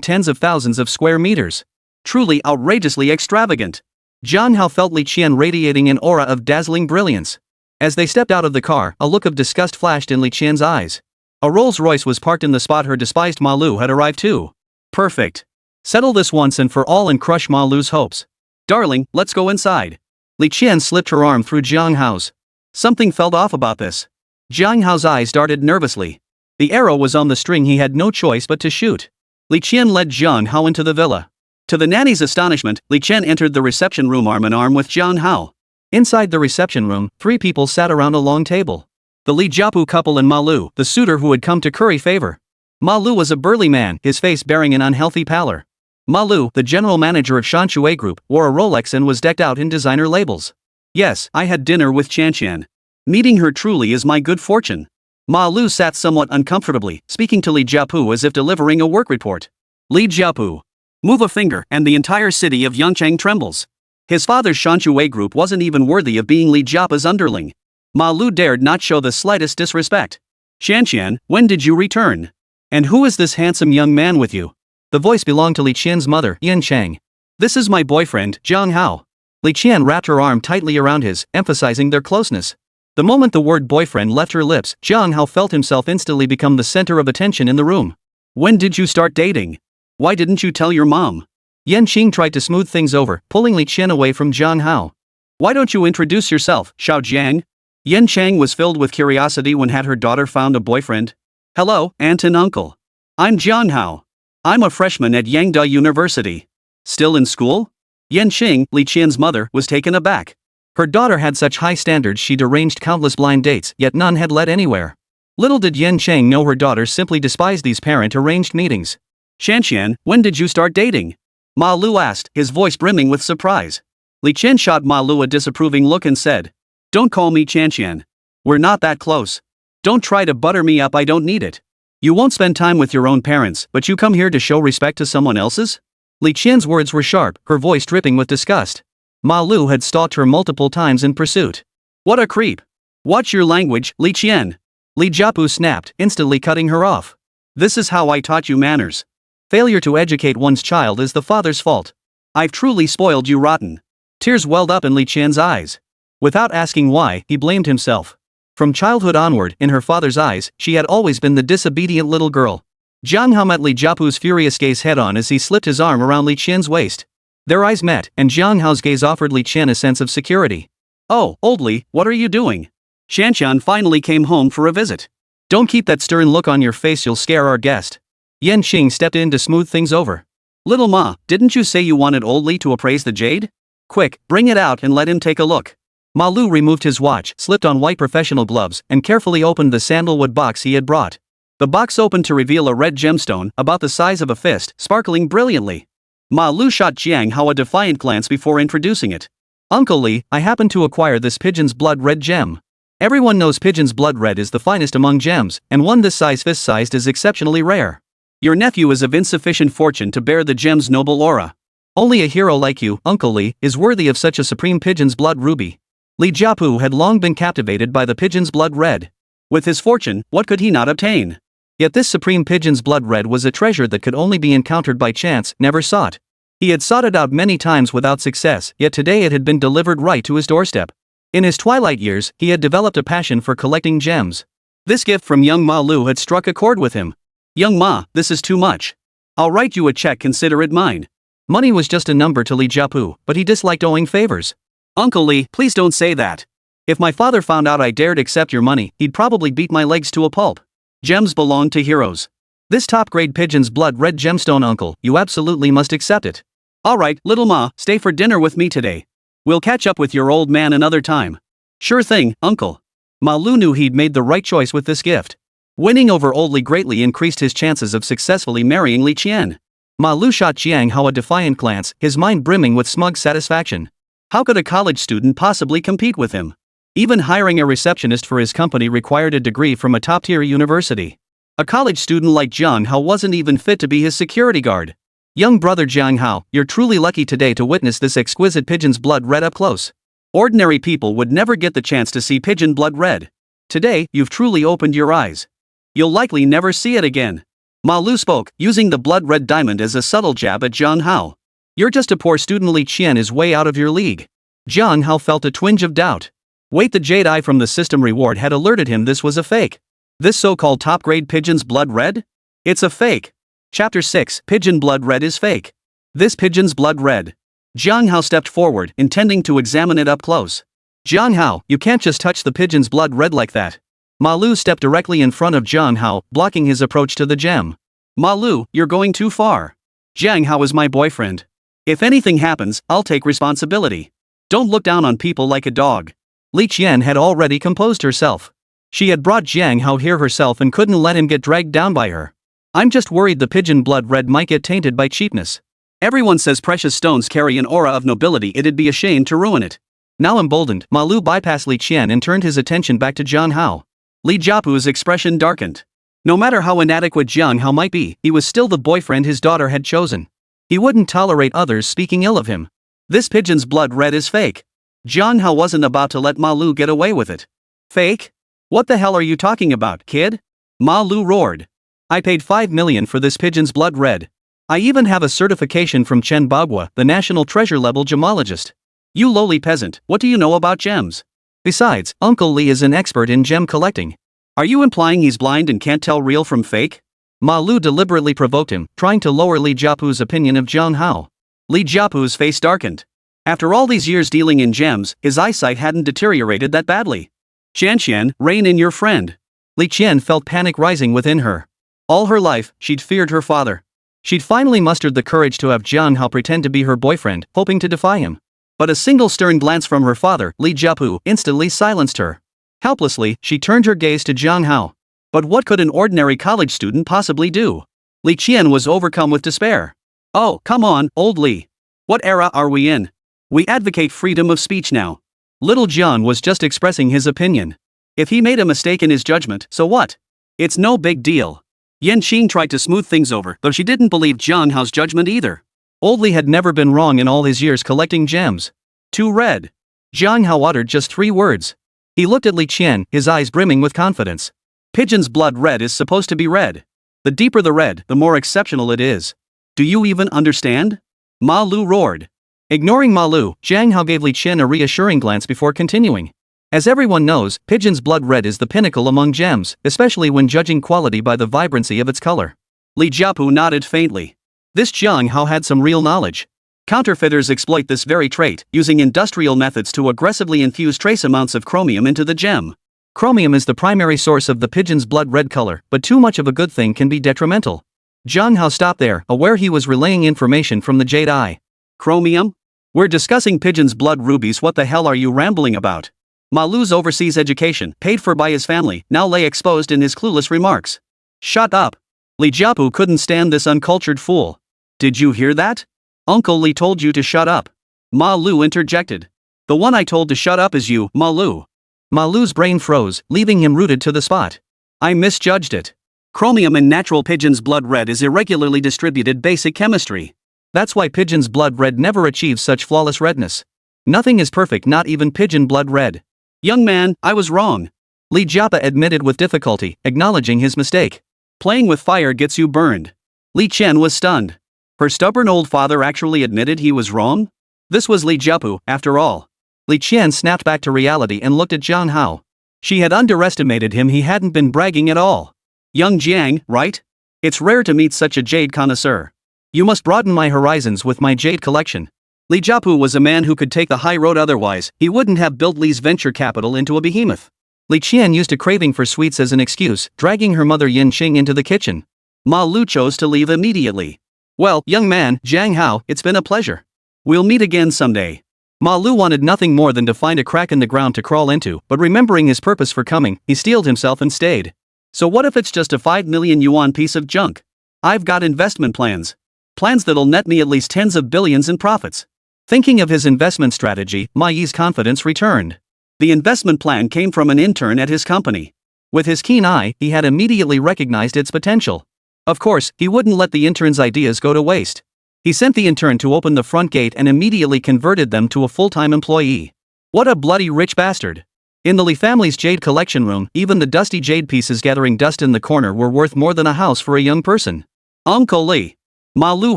tens of thousands of square meters. Truly outrageously extravagant. Jiang Hao felt Li Qian radiating an aura of dazzling brilliance. As they stepped out of the car, a look of disgust flashed in Li Qian's eyes. A Rolls-Royce was parked in the spot her despised Ma Lu had arrived to. Perfect. Settle this once and for all and crush Ma Lu's hopes. Darling, let's go inside. Li Qian slipped her arm through Jiang Hao's. Something felt off about this. Jiang Hao's eyes darted nervously. The arrow was on the string, he had no choice but to shoot. Li Qian led Jiang Hao into the villa. To the nanny's astonishment, Li Qian entered the reception room arm in arm with Jiang Hao. Inside the reception room, 3 people sat around a long table. The Li Jiapu couple and Ma Lu, the suitor who had come to curry favor. Ma Lu was a burly man, his face bearing an unhealthy pallor. Ma Lu, the general manager of Shanshui Group, wore a Rolex and was decked out in designer labels. Yes, I had dinner with Qian. Meeting her truly is my good fortune. Ma Lu sat somewhat uncomfortably, speaking to Li Jiapu as if delivering a work report. Li Jiapu. Move a finger and the entire city of Yangchang trembles. His father's Shanshui Group wasn't even worthy of being Li Jiapu's underling. Ma Lu dared not show the slightest disrespect. Qian, when did you return? And who is this handsome young man with you? The voice belonged to Li Qian's mother, Yan Chang. This is my boyfriend, Jiang Hao. Li Qian wrapped her arm tightly around his, emphasizing their closeness. The moment the word boyfriend left her lips, Jiang Hao felt himself instantly become the center of attention in the room. When did you start dating? Why didn't you tell your mom? Yan Qing tried to smooth things over, pulling Li Qian away from Jiang Hao. Why don't you introduce yourself, Xiao Jiang? Yan Chang was filled with curiosity when had her daughter found a boyfriend. Hello, aunt and uncle. I'm Jiang Hao. I'm a freshman at Yangda University. Still in school? Yan Qing, Li Qian's mother, was taken aback. Her daughter had such high standards she'd arranged countless blind dates, yet none had led anywhere. Little did Yan Cheng know her daughter simply despised these parent-arranged meetings. Qian, when did you start dating? Ma Lu asked, his voice brimming with surprise. Li Qian shot Ma Lu a disapproving look and said, Don't call me Qian. We're not that close. Don't try to butter me up, I don't need it. You won't spend time with your own parents, but you come here to show respect to someone else's? Li Qian's words were sharp, her voice dripping with disgust. Ma Lu had stalked her multiple times in pursuit. What a creep. Watch your language, Li Qian. Li Jiapu snapped, instantly cutting her off. This is how I taught you manners. Failure to educate one's child is the father's fault. I've truly spoiled you rotten. Tears welled up in Li Qian's eyes. Without asking why, he blamed himself. From childhood onward, in her father's eyes, she had always been the disobedient little girl. Jiang Hao met Li Jiapu's furious gaze head-on as he slipped his arm around Li Qian's waist. Their eyes met, and Jiang Hao's gaze offered Li Qian a sense of security. Oh, old Li, what are you doing? Qian finally came home for a visit. Don't keep that stern look on your face, you'll scare our guest. Yan Qing stepped in to smooth things over. Little Ma, didn't you say you wanted old Li to appraise the jade? Quick, bring it out and let him take a look. Ma Lu removed his watch, slipped on white professional gloves, and carefully opened the sandalwood box he had brought. The box opened to reveal a red gemstone, about the size of a fist, sparkling brilliantly. Ma Lu shot Jiang Hao a defiant glance before introducing it. Uncle Li, I happened to acquire this pigeon's blood red gem. Everyone knows pigeon's blood red is the finest among gems, and one this size fist-sized is exceptionally rare. Your nephew is of insufficient fortune to bear the gem's noble aura. Only a hero like you, Uncle Li, is worthy of such a supreme pigeon's blood ruby. Li Jiapu had long been captivated by the pigeon's blood red. With his fortune, what could he not obtain? Yet this supreme pigeon's blood red was a treasure that could only be encountered by chance, never sought. He had sought it out many times without success, yet today it had been delivered right to his doorstep. In his twilight years, he had developed a passion for collecting gems. This gift from young Ma Lu had struck a chord with him. Young Ma, this is too much. I'll write you a check, consider it mine. Money was just a number to Li Jiapu, but he disliked owing favors. Uncle Li, please don't say that. If my father found out I dared accept your money, he'd probably beat my legs to a pulp. Gems belong to heroes. This top-grade pigeon's blood red gemstone, uncle, you absolutely must accept it. Alright, little Ma, stay for dinner with me today. We'll catch up with your old man another time. Sure thing, uncle. Ma Lu knew he'd made the right choice with this gift. Winning over old Li greatly increased his chances of successfully marrying Li Qian. Ma Lu shot Jiang Hao a defiant glance, his mind brimming with smug satisfaction. How could a college student possibly compete with him? Even hiring a receptionist for his company required a degree from a top-tier university. A college student like Jiang Hao wasn't even fit to be his security guard. Young brother Jiang Hao, you're truly lucky today to witness this exquisite pigeon's blood red up close. Ordinary people would never get the chance to see pigeon blood red. Today, you've truly opened your eyes. You'll likely never see it again. Ma Lu spoke, using the blood-red diamond as a subtle jab at Jiang Hao. You're just a poor student. Li Qian is way out of your league. Jiang Hao felt a twinge of doubt. Wait, the jade eye from the system reward had alerted him this was a fake. This so-called top-grade pigeon's blood red? It's a fake. Chapter 6, Pigeon Blood Red is fake. This pigeon's blood red. Jiang Hao stepped forward, intending to examine it up close. Jiang Hao, you can't just touch the pigeon's blood red like that. Ma Lu stepped directly in front of Jiang Hao, blocking his approach to the gem. Ma Lu, you're going too far. Jiang Hao is my boyfriend. If anything happens, I'll take responsibility. Don't look down on people like a dog. Li Qian had already composed herself. She had brought Jiang Hao here herself and couldn't let him get dragged down by her. I'm just worried the pigeon blood red might get tainted by cheapness. Everyone says precious stones carry an aura of nobility, it'd be a shame to ruin it. Now emboldened, Ma Lu bypassed Li Qian and turned his attention back to Jiang Hao. Li Jiapu's expression darkened. No matter how inadequate Jiang Hao might be, he was still the boyfriend his daughter had chosen. He wouldn't tolerate others speaking ill of him. This pigeon's blood red is fake. Jiang Hao wasn't about to let Ma Lu get away with it. Fake? What the hell are you talking about, kid? Ma Lu roared. I paid 5 million for this pigeon's blood red. I even have a certification from Chen Bagua, the national treasure-level gemologist. You lowly peasant, what do you know about gems? Besides, Uncle Li is an expert in gem collecting. Are you implying he's blind and can't tell real from fake? Ma Lu deliberately provoked him, trying to lower Li Jiapu's opinion of Jiang Hao. Li Jiapu's face darkened. After all these years dealing in gems, his eyesight hadn't deteriorated that badly. Qian, rein in your friend. Li Qian felt panic rising within her. All her life, she'd feared her father. She'd finally mustered the courage to have Jiang Hao pretend to be her boyfriend, hoping to defy him. But a single stern glance from her father, Li Jiapu, instantly silenced her. Helplessly, she turned her gaze to Jiang Hao. But what could an ordinary college student possibly do? Li Qian was overcome with despair. Oh, come on, old Li. What era are we in? We advocate freedom of speech now. Little John was just expressing his opinion. If he made a mistake in his judgment, so what? It's no big deal. Yan Qing tried to smooth things over, though she didn't believe Jiang Hao's judgment either. Old Li had never been wrong in all his years collecting gems. Too red. Jiang Hao uttered just 3 words. He looked at Li Qian, his eyes brimming with confidence. Pigeon's blood red is supposed to be red. The deeper the red, the more exceptional it is. Do you even understand? Ma Lu roared. Ignoring Ma Lu, Jiang Hao gave Li Qian a reassuring glance before continuing. As everyone knows, pigeon's blood red is the pinnacle among gems, especially when judging quality by the vibrancy of its color. Li Jiapu nodded faintly. This Jiang Hao had some real knowledge. Counterfeiters exploit this very trait, using industrial methods to aggressively infuse trace amounts of chromium into the gem. Chromium is the primary source of the pigeon's blood red color, but too much of a good thing can be detrimental. Jiang Hao stopped there, aware he was relaying information from the jade eye. Chromium? We're discussing pigeon's blood rubies, what the hell are you rambling about? Ma Lu's overseas education, paid for by his family, now lay exposed in his clueless remarks. Shut up. Li Jiapu couldn't stand this uncultured fool. Did you hear that? Uncle Li told you to shut up. Ma Lu interjected. The one I told to shut up is you, Ma Lu. Ma Lu's brain froze, leaving him rooted to the spot. I misjudged it. Chromium in natural pigeon's blood red is irregularly distributed basic chemistry. That's why pigeon's blood red never achieves such flawless redness. Nothing is perfect, not even pigeon blood red. Young man, I was wrong. Li Jiapu admitted with difficulty, acknowledging his mistake. Playing with fire gets you burned. Li Qian was stunned. Her stubborn old father actually admitted he was wrong? This was Li Jiapu, after all. Li Qian snapped back to reality and looked at Jiang Hao. She had underestimated him, he hadn't been bragging at all. Young Jiang, right? It's rare to meet such a jade connoisseur. You must broaden my horizons with my jade collection. Li Jiapu was a man who could take the high road, otherwise, he wouldn't have built Li's venture capital into a behemoth. Li Qian used a craving for sweets as an excuse, dragging her mother Yin Qing into the kitchen. Ma Lu chose to leave immediately. Well, young man, Jiang Hao, it's been a pleasure. We'll meet again someday. Ma Lu wanted nothing more than to find a crack in the ground to crawl into, but remembering his purpose for coming, he steeled himself and stayed. So what if it's just a 5 million yuan piece of junk? I've got investment plans. Plans that'll net me at least tens of billions in profits. Thinking of his investment strategy, Ma Yi's confidence returned. The investment plan came from an intern at his company. With his keen eye, he had immediately recognized its potential. Of course, he wouldn't let the intern's ideas go to waste. He sent the intern to open the front gate and immediately converted them to a full-time employee. What a bloody rich bastard. In the Li family's jade collection room, even the dusty jade pieces gathering dust in the corner were worth more than a house for a young person. Uncle Li. Ma Lu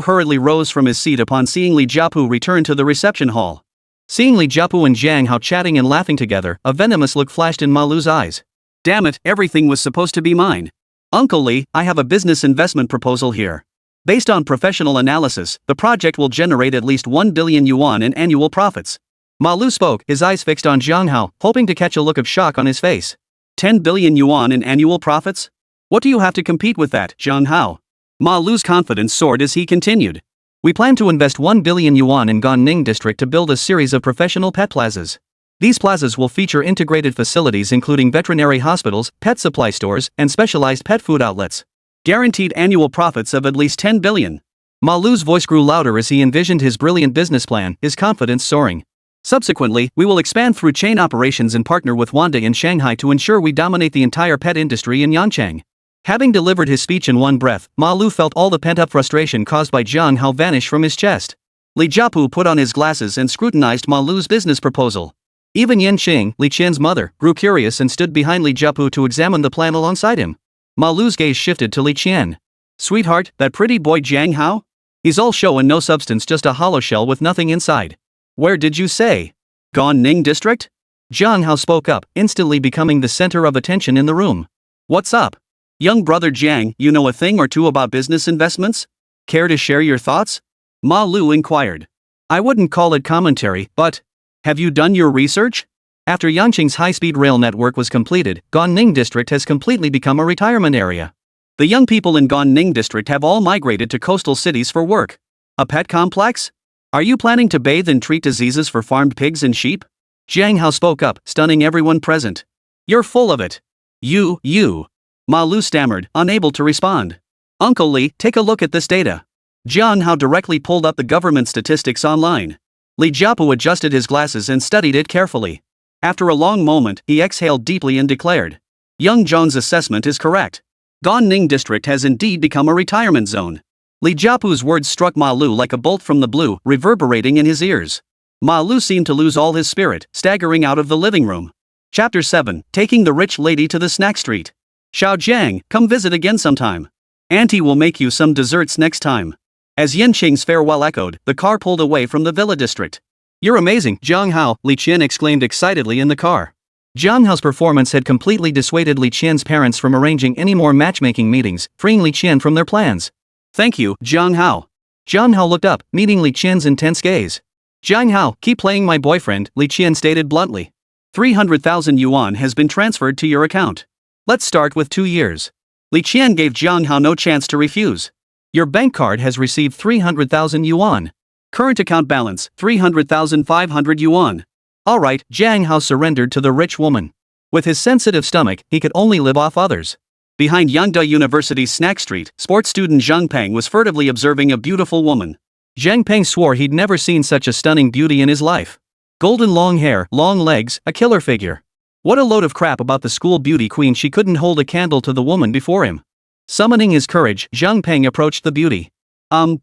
hurriedly rose from his seat upon seeing Li Jiapu return to the reception hall. Seeing Li Jiapu and Jiang Hao chatting and laughing together, a venomous look flashed in Ma Lu's eyes. Damn it, everything was supposed to be mine. Uncle Li, I have a business investment proposal here. Based on professional analysis, the project will generate at least 1 billion yuan in annual profits. Ma Lu spoke, his eyes fixed on Jiang Hao, hoping to catch a look of shock on his face. 10 billion yuan in annual profits? What do you have to compete with that, Jiang Hao? Ma Lu's confidence soared as he continued. We plan to invest 1 billion yuan in Ganning district to build a series of professional pet plazas. These plazas will feature integrated facilities including veterinary hospitals, pet supply stores, and specialized pet food outlets. Guaranteed annual profits of at least 10 billion. Ma Lu's voice grew louder as he envisioned his brilliant business plan, his confidence soaring. Subsequently, we will expand through chain operations and partner with Wanda in Shanghai to ensure we dominate the entire pet industry in Yangchang. Having delivered his speech in one breath, Ma Lu felt all the pent-up frustration caused by Jiang Hao vanish from his chest. Li Jiapu put on his glasses and scrutinized Ma Lu's business proposal. Even Yan Qing, Li Qian's mother, grew curious and stood behind Li Jiapu to examine the plan alongside him. Ma Lu's gaze shifted to Li Qian. Sweetheart, that pretty boy Jiang Hao? He's all show and no substance, just a hollow shell with nothing inside. Where did you say? Ganning district? Jiang Hao spoke up, instantly becoming the center of attention in the room. What's up? Young brother Jiang, you know a thing or two about business investments? Care to share your thoughts? Ma Lu inquired. I wouldn't call it commentary, but... Have you done your research? After Yangqing's high-speed rail network was completed, Ganning district has completely become a retirement area. The young people in Ganning district have all migrated to coastal cities for work. A pet complex? Are you planning to bathe and treat diseases for farmed pigs and sheep? Jiang Hao spoke up, stunning everyone present. You're full of it. You. Ma Lu stammered, unable to respond. Uncle Li, take a look at this data. Jiang Hao directly pulled up the government statistics online. Li Jiapu adjusted his glasses and studied it carefully. After a long moment, he exhaled deeply and declared. Young Zhong's assessment is correct. Ganning district has indeed become a retirement zone. Li Jiapu's words struck Ma Lu like a bolt from the blue, reverberating in his ears. Ma Lu seemed to lose all his spirit, staggering out of the living room. Chapter 7, Taking the Rich Lady to the Snack Street. Xiao Jiang, come visit again sometime. Auntie will make you some desserts next time. As Yan Qing's farewell echoed, the car pulled away from the villa district. You're amazing, Jiang Hao, Li Qian exclaimed excitedly in the car. Jiang Hao's performance had completely dissuaded Li Qian's parents from arranging any more matchmaking meetings, freeing Li Qian from their plans. Thank you, Jiang Hao. Jiang Hao looked up, meeting Li Qian's intense gaze. Jiang Hao, keep playing my boyfriend, Li Qian stated bluntly. 300,000 yuan has been transferred to your account. Let's start with 2 years. Li Qian gave Jiang Hao no chance to refuse. Your bank card has received 300,000 yuan. Current account balance, 300,500 yuan. Alright, Jiang Hao surrendered to the rich woman. With his sensitive stomach, he could only live off others. Behind Yangda University's snack street, sports student Zhang Peng was furtively observing a beautiful woman. Zhang Peng swore he'd never seen such a stunning beauty in his life. Golden long hair, long legs, a killer figure. What a load of crap about the school beauty queen, she couldn't hold a candle to the woman before him. Summoning his courage, Zhang Peng approached the beauty.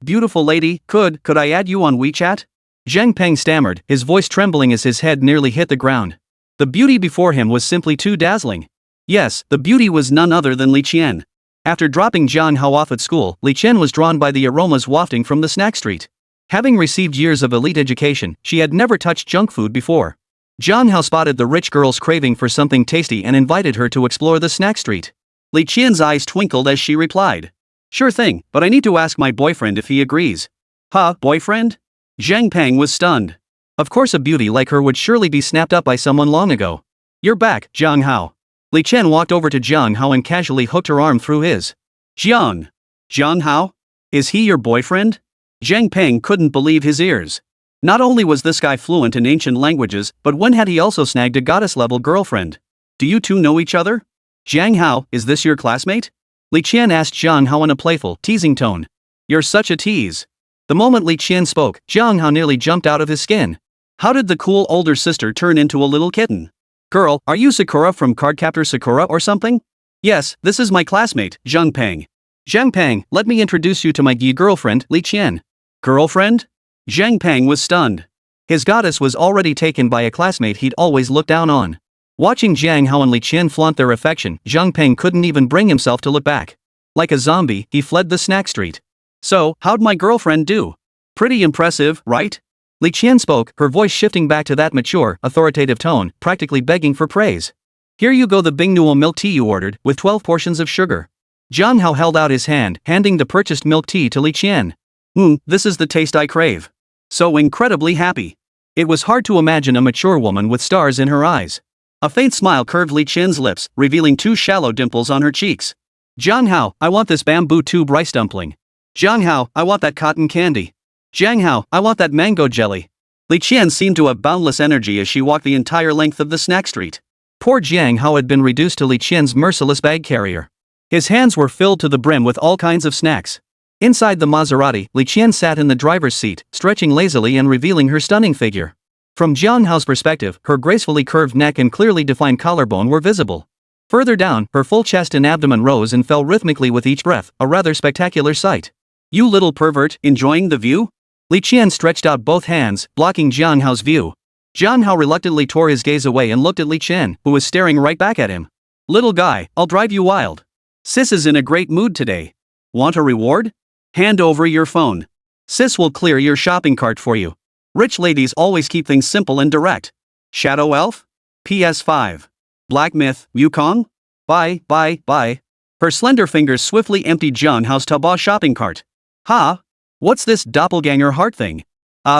Beautiful lady, could I add you on WeChat? Zhang Peng stammered, his voice trembling as his head nearly hit the ground. The beauty before him was simply too dazzling. Yes, the beauty was none other than Li Qian. After dropping Jiang Hao off at school, Li Qian was drawn by the aromas wafting from the snack street. Having received years of elite education, she had never touched junk food before. Jiang Hao spotted the rich girl's craving for something tasty and invited her to explore the snack street. Li Qian's eyes twinkled as she replied. Sure thing, but I need to ask my boyfriend if he agrees. Huh, boyfriend? Zhang Peng was stunned. Of course a beauty like her would surely be snapped up by someone long ago. You're back, Jiang Hao. Li Qian walked over to Jiang Hao and casually hooked her arm through his. Jiang Hao? Is he your boyfriend? Zhang Peng couldn't believe his ears. Not only was this guy fluent in ancient languages, but when had he also snagged a goddess-level girlfriend? Do you two know each other? Jiang Hao, is this your classmate? Li Qian asked Jiang Hao in a playful, teasing tone. You're such a tease. The moment Li Qian spoke, Jiang Hao nearly jumped out of his skin. How did the cool older sister turn into a little kitten? Girl, are you Sakura from Cardcaptor Sakura or something? Yes, this is my classmate, Zhang Peng. Zhang Peng, let me introduce you to my girlfriend, Li Qian. Girlfriend? Zhang Peng was stunned. His goddess was already taken by a classmate he'd always looked down on. Watching Jiang Hao and Li Qian flaunt their affection, Zhang Peng couldn't even bring himself to look back. Like a zombie, he fled the snack street. So, how'd my girlfriend do? Pretty impressive, right? Li Qian spoke, her voice shifting back to that mature, authoritative tone, practically begging for praise. Here you go, the Bingnuo milk tea you ordered, with 12 portions of sugar. Jiang Hao held out his hand, handing the purchased milk tea to Li Qian. This is the taste I crave. So incredibly happy. It was hard to imagine a mature woman with stars in her eyes. A faint smile curved Li Qian's lips, revealing 2 shallow dimples on her cheeks. Jiang Hao, I want this bamboo tube rice dumpling. Jiang Hao, I want that cotton candy. Jiang Hao, I want that mango jelly. Li Qian seemed to have boundless energy as she walked the entire length of the snack street. Poor Jiang Hao had been reduced to Li Qian's merciless bag carrier. His hands were filled to the brim with all kinds of snacks. Inside the Maserati, Li Qian sat in the driver's seat, stretching lazily and revealing her stunning figure. From Jiang Hao's perspective, her gracefully curved neck and clearly defined collarbone were visible. Further down, her full chest and abdomen rose and fell rhythmically with each breath, a rather spectacular sight. You little pervert, enjoying the view? Li Qian stretched out both hands, blocking Jiang Hao's view. Jiang Hao reluctantly tore his gaze away and looked at Li Qian, who was staring right back at him. Little guy, I'll drive you wild. Sis is in a great mood today. Want a reward? Hand over your phone. Sis will clear your shopping cart for you. Rich ladies always keep things simple and direct. Shadow Elf? PS5. Black Myth, Wukong? Bye. Her slender fingers swiftly emptied Jiang Hao's Taobao shopping cart. Ha? What's this doppelganger heart thing?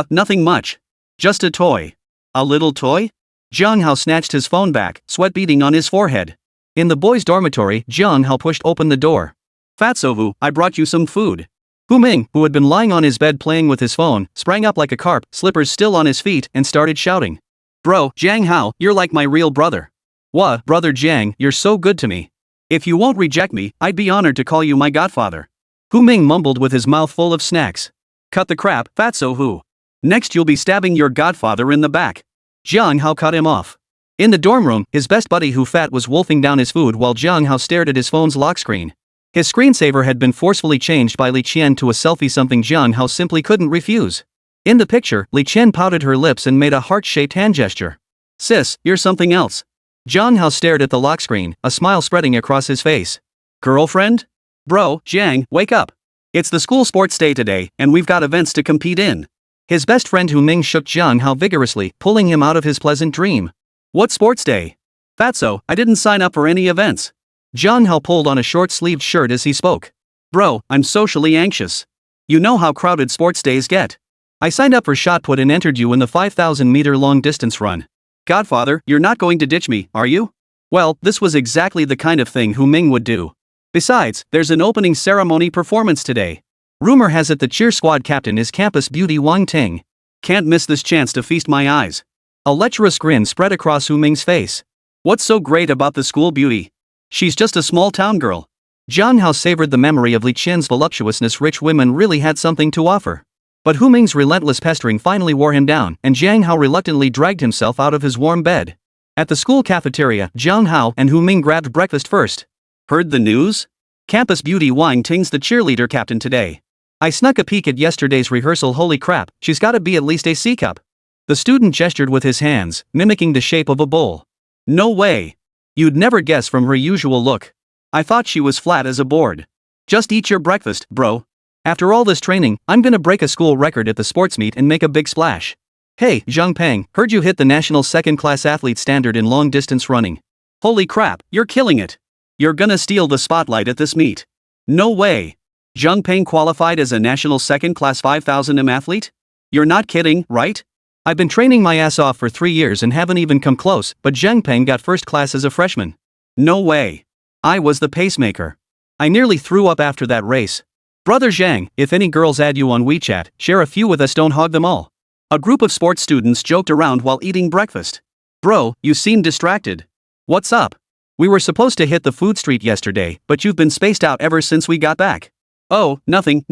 Nothing much. Just a toy. A little toy? Jiang Hao snatched his phone back, sweat beading on his forehead. In the boys' dormitory, Jiang Hao pushed open the door. Fatsovu, I brought you some food. Hu Ming, who had been lying on his bed playing with his phone, sprang up like a carp, slippers still on his feet, and started shouting. Bro, Jiang Hao, you're like my real brother. Wah, brother Jiang, you're so good to me. If you won't reject me, I'd be honored to call you my godfather. Hu Ming mumbled with his mouth full of snacks. Cut the crap, Fatsovu. Next you'll be stabbing your godfather in the back. Jiang Hao cut him off. In the dorm room, his best buddy Hu Fat was wolfing down his food while Jiang Hao stared at his phone's lock screen. His screensaver had been forcefully changed by Li Qian to a selfie, something Jiang Hao simply couldn't refuse. In the picture, Li Qian pouted her lips and made a heart-shaped hand gesture. Sis, you're something else. Jiang Hao stared at the lock screen, a smile spreading across his face. Girlfriend? Bro, Jiang, wake up. It's the school sports day today, and we've got events to compete in. His best friend Hu Ming shook Jiang Hao vigorously, pulling him out of his pleasant dream. What sports day? Fatso, I didn't sign up for any events. Jiang Hao pulled on a short-sleeved shirt as he spoke. Bro, I'm socially anxious. You know how crowded sports days get. I signed up for shot put and entered you in the 5,000-meter long-distance run. Godfather, you're not going to ditch me, are you? Well, this was exactly the kind of thing Hu Ming would do. Besides, there's an opening ceremony performance today. Rumor has it the cheer squad captain is campus beauty Wang Ting. Can't miss this chance to feast my eyes. A lecherous grin spread across Hu Ming's face. What's so great about the school beauty? She's just a small town girl. Jiang Hao savored the memory of Li Qian's voluptuousness. Rich women really had something to offer. But Hu Ming's relentless pestering finally wore him down, and Jiang Hao reluctantly dragged himself out of his warm bed. At the school cafeteria, Jiang Hao and Hu Ming grabbed breakfast first. Heard the news? Campus beauty Wang Ting's the cheerleader captain today. I snuck a peek at yesterday's rehearsal. Holy crap, she's gotta be at least a C-cup. The student gestured with his hands, mimicking the shape of a bowl. No way. You'd never guess from her usual look. I thought she was flat as a board. Just eat your breakfast, bro. After all this training, I'm gonna break a school record at the sports meet and make a big splash. Hey, Zhang Peng, heard you hit the national second-class athlete standard in long-distance running. Holy crap, you're killing it. You're gonna steal the spotlight at this meet. No way. Zhang Peng qualified as a national second-class 5,000 m athlete? You're not kidding, right? I've been training my ass off for 3 years and haven't even come close, but Zhang Peng got first class as a freshman. No way. I was the pacemaker. I nearly threw up after that race. Brother Zhang, if any girls add you on WeChat, share a few with us, don't hog them all. A group of sports students joked around while eating breakfast. Bro, you seem distracted. What's up? We were supposed to hit the food street yesterday, but you've been spaced out ever since we got back. Oh, nothing.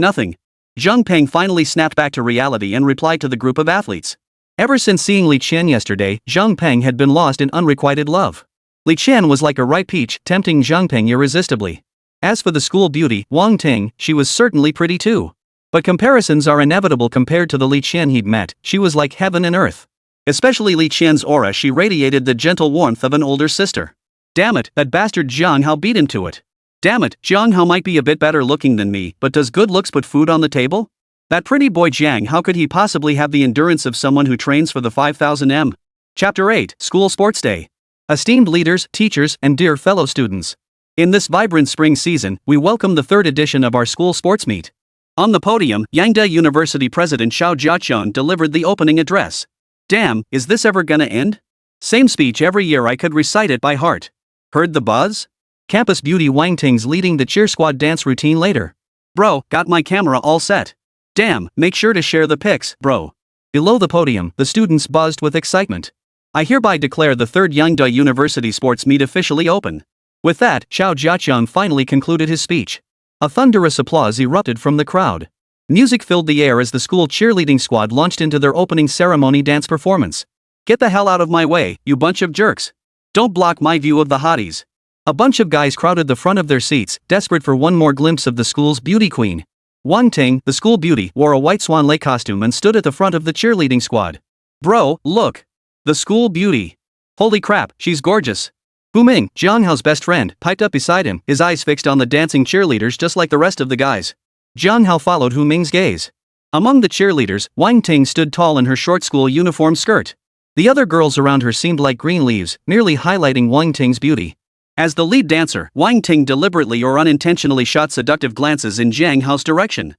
Zhang Peng finally snapped back to reality and replied to the group of athletes. Ever since seeing Li Qian yesterday, Zhang Peng had been lost in unrequited love. Li Qian was like a ripe peach, tempting Zhang Peng irresistibly. As for the school beauty, Wang Ting, she was certainly pretty too. But comparisons are inevitable. Compared to the Li Qian he'd met, she was like heaven and earth. Especially Li Qian's aura, she radiated the gentle warmth of an older sister. Damn it, that bastard Jiang Hao beat him to it. Damn it, Jiang Hao might be a bit better looking than me, but does good looks put food on the table? That pretty boy Jiang, how could he possibly have the endurance of someone who trains for the 5,000 m? Chapter 8, School Sports Day. Esteemed leaders, teachers, and dear fellow students. In this vibrant spring season, we welcome the third edition of our school sports meet. On the podium, Yangda University President Xiao Jiachun delivered the opening address. Damn, is this ever gonna end? Same speech every year, I could recite it by heart. Heard the buzz? Campus beauty Wang Ting's leading the cheer squad dance routine later. Bro, got my camera all set. Damn, make sure to share the pics, bro. Below the podium, the students buzzed with excitement. I hereby declare the third Yangda University sports meet officially open. With that, Xiao Jiaqiang finally concluded his speech. A thunderous applause erupted from the crowd. Music filled the air as the school cheerleading squad launched into their opening ceremony dance performance. Get the hell out of my way, you bunch of jerks. Don't block my view of the hotties. A bunch of guys crowded the front of their seats, desperate for one more glimpse of the school's beauty queen. Wang Ting, the school beauty, wore a white swan lake costume and stood at the front of the cheerleading squad. Bro, look. The school beauty. Holy crap, she's gorgeous. Hu Ming, Jiang Hao's best friend, piped up beside him, his eyes fixed on the dancing cheerleaders just like the rest of the guys. Jiang Hao followed Hu Ming's gaze. Among the cheerleaders, Wang Ting stood tall in her short school uniform skirt. The other girls around her seemed like green leaves, merely highlighting Wang Ting's beauty. As the lead dancer, Wang Ting deliberately or unintentionally shot seductive glances in Jiang Hao's direction.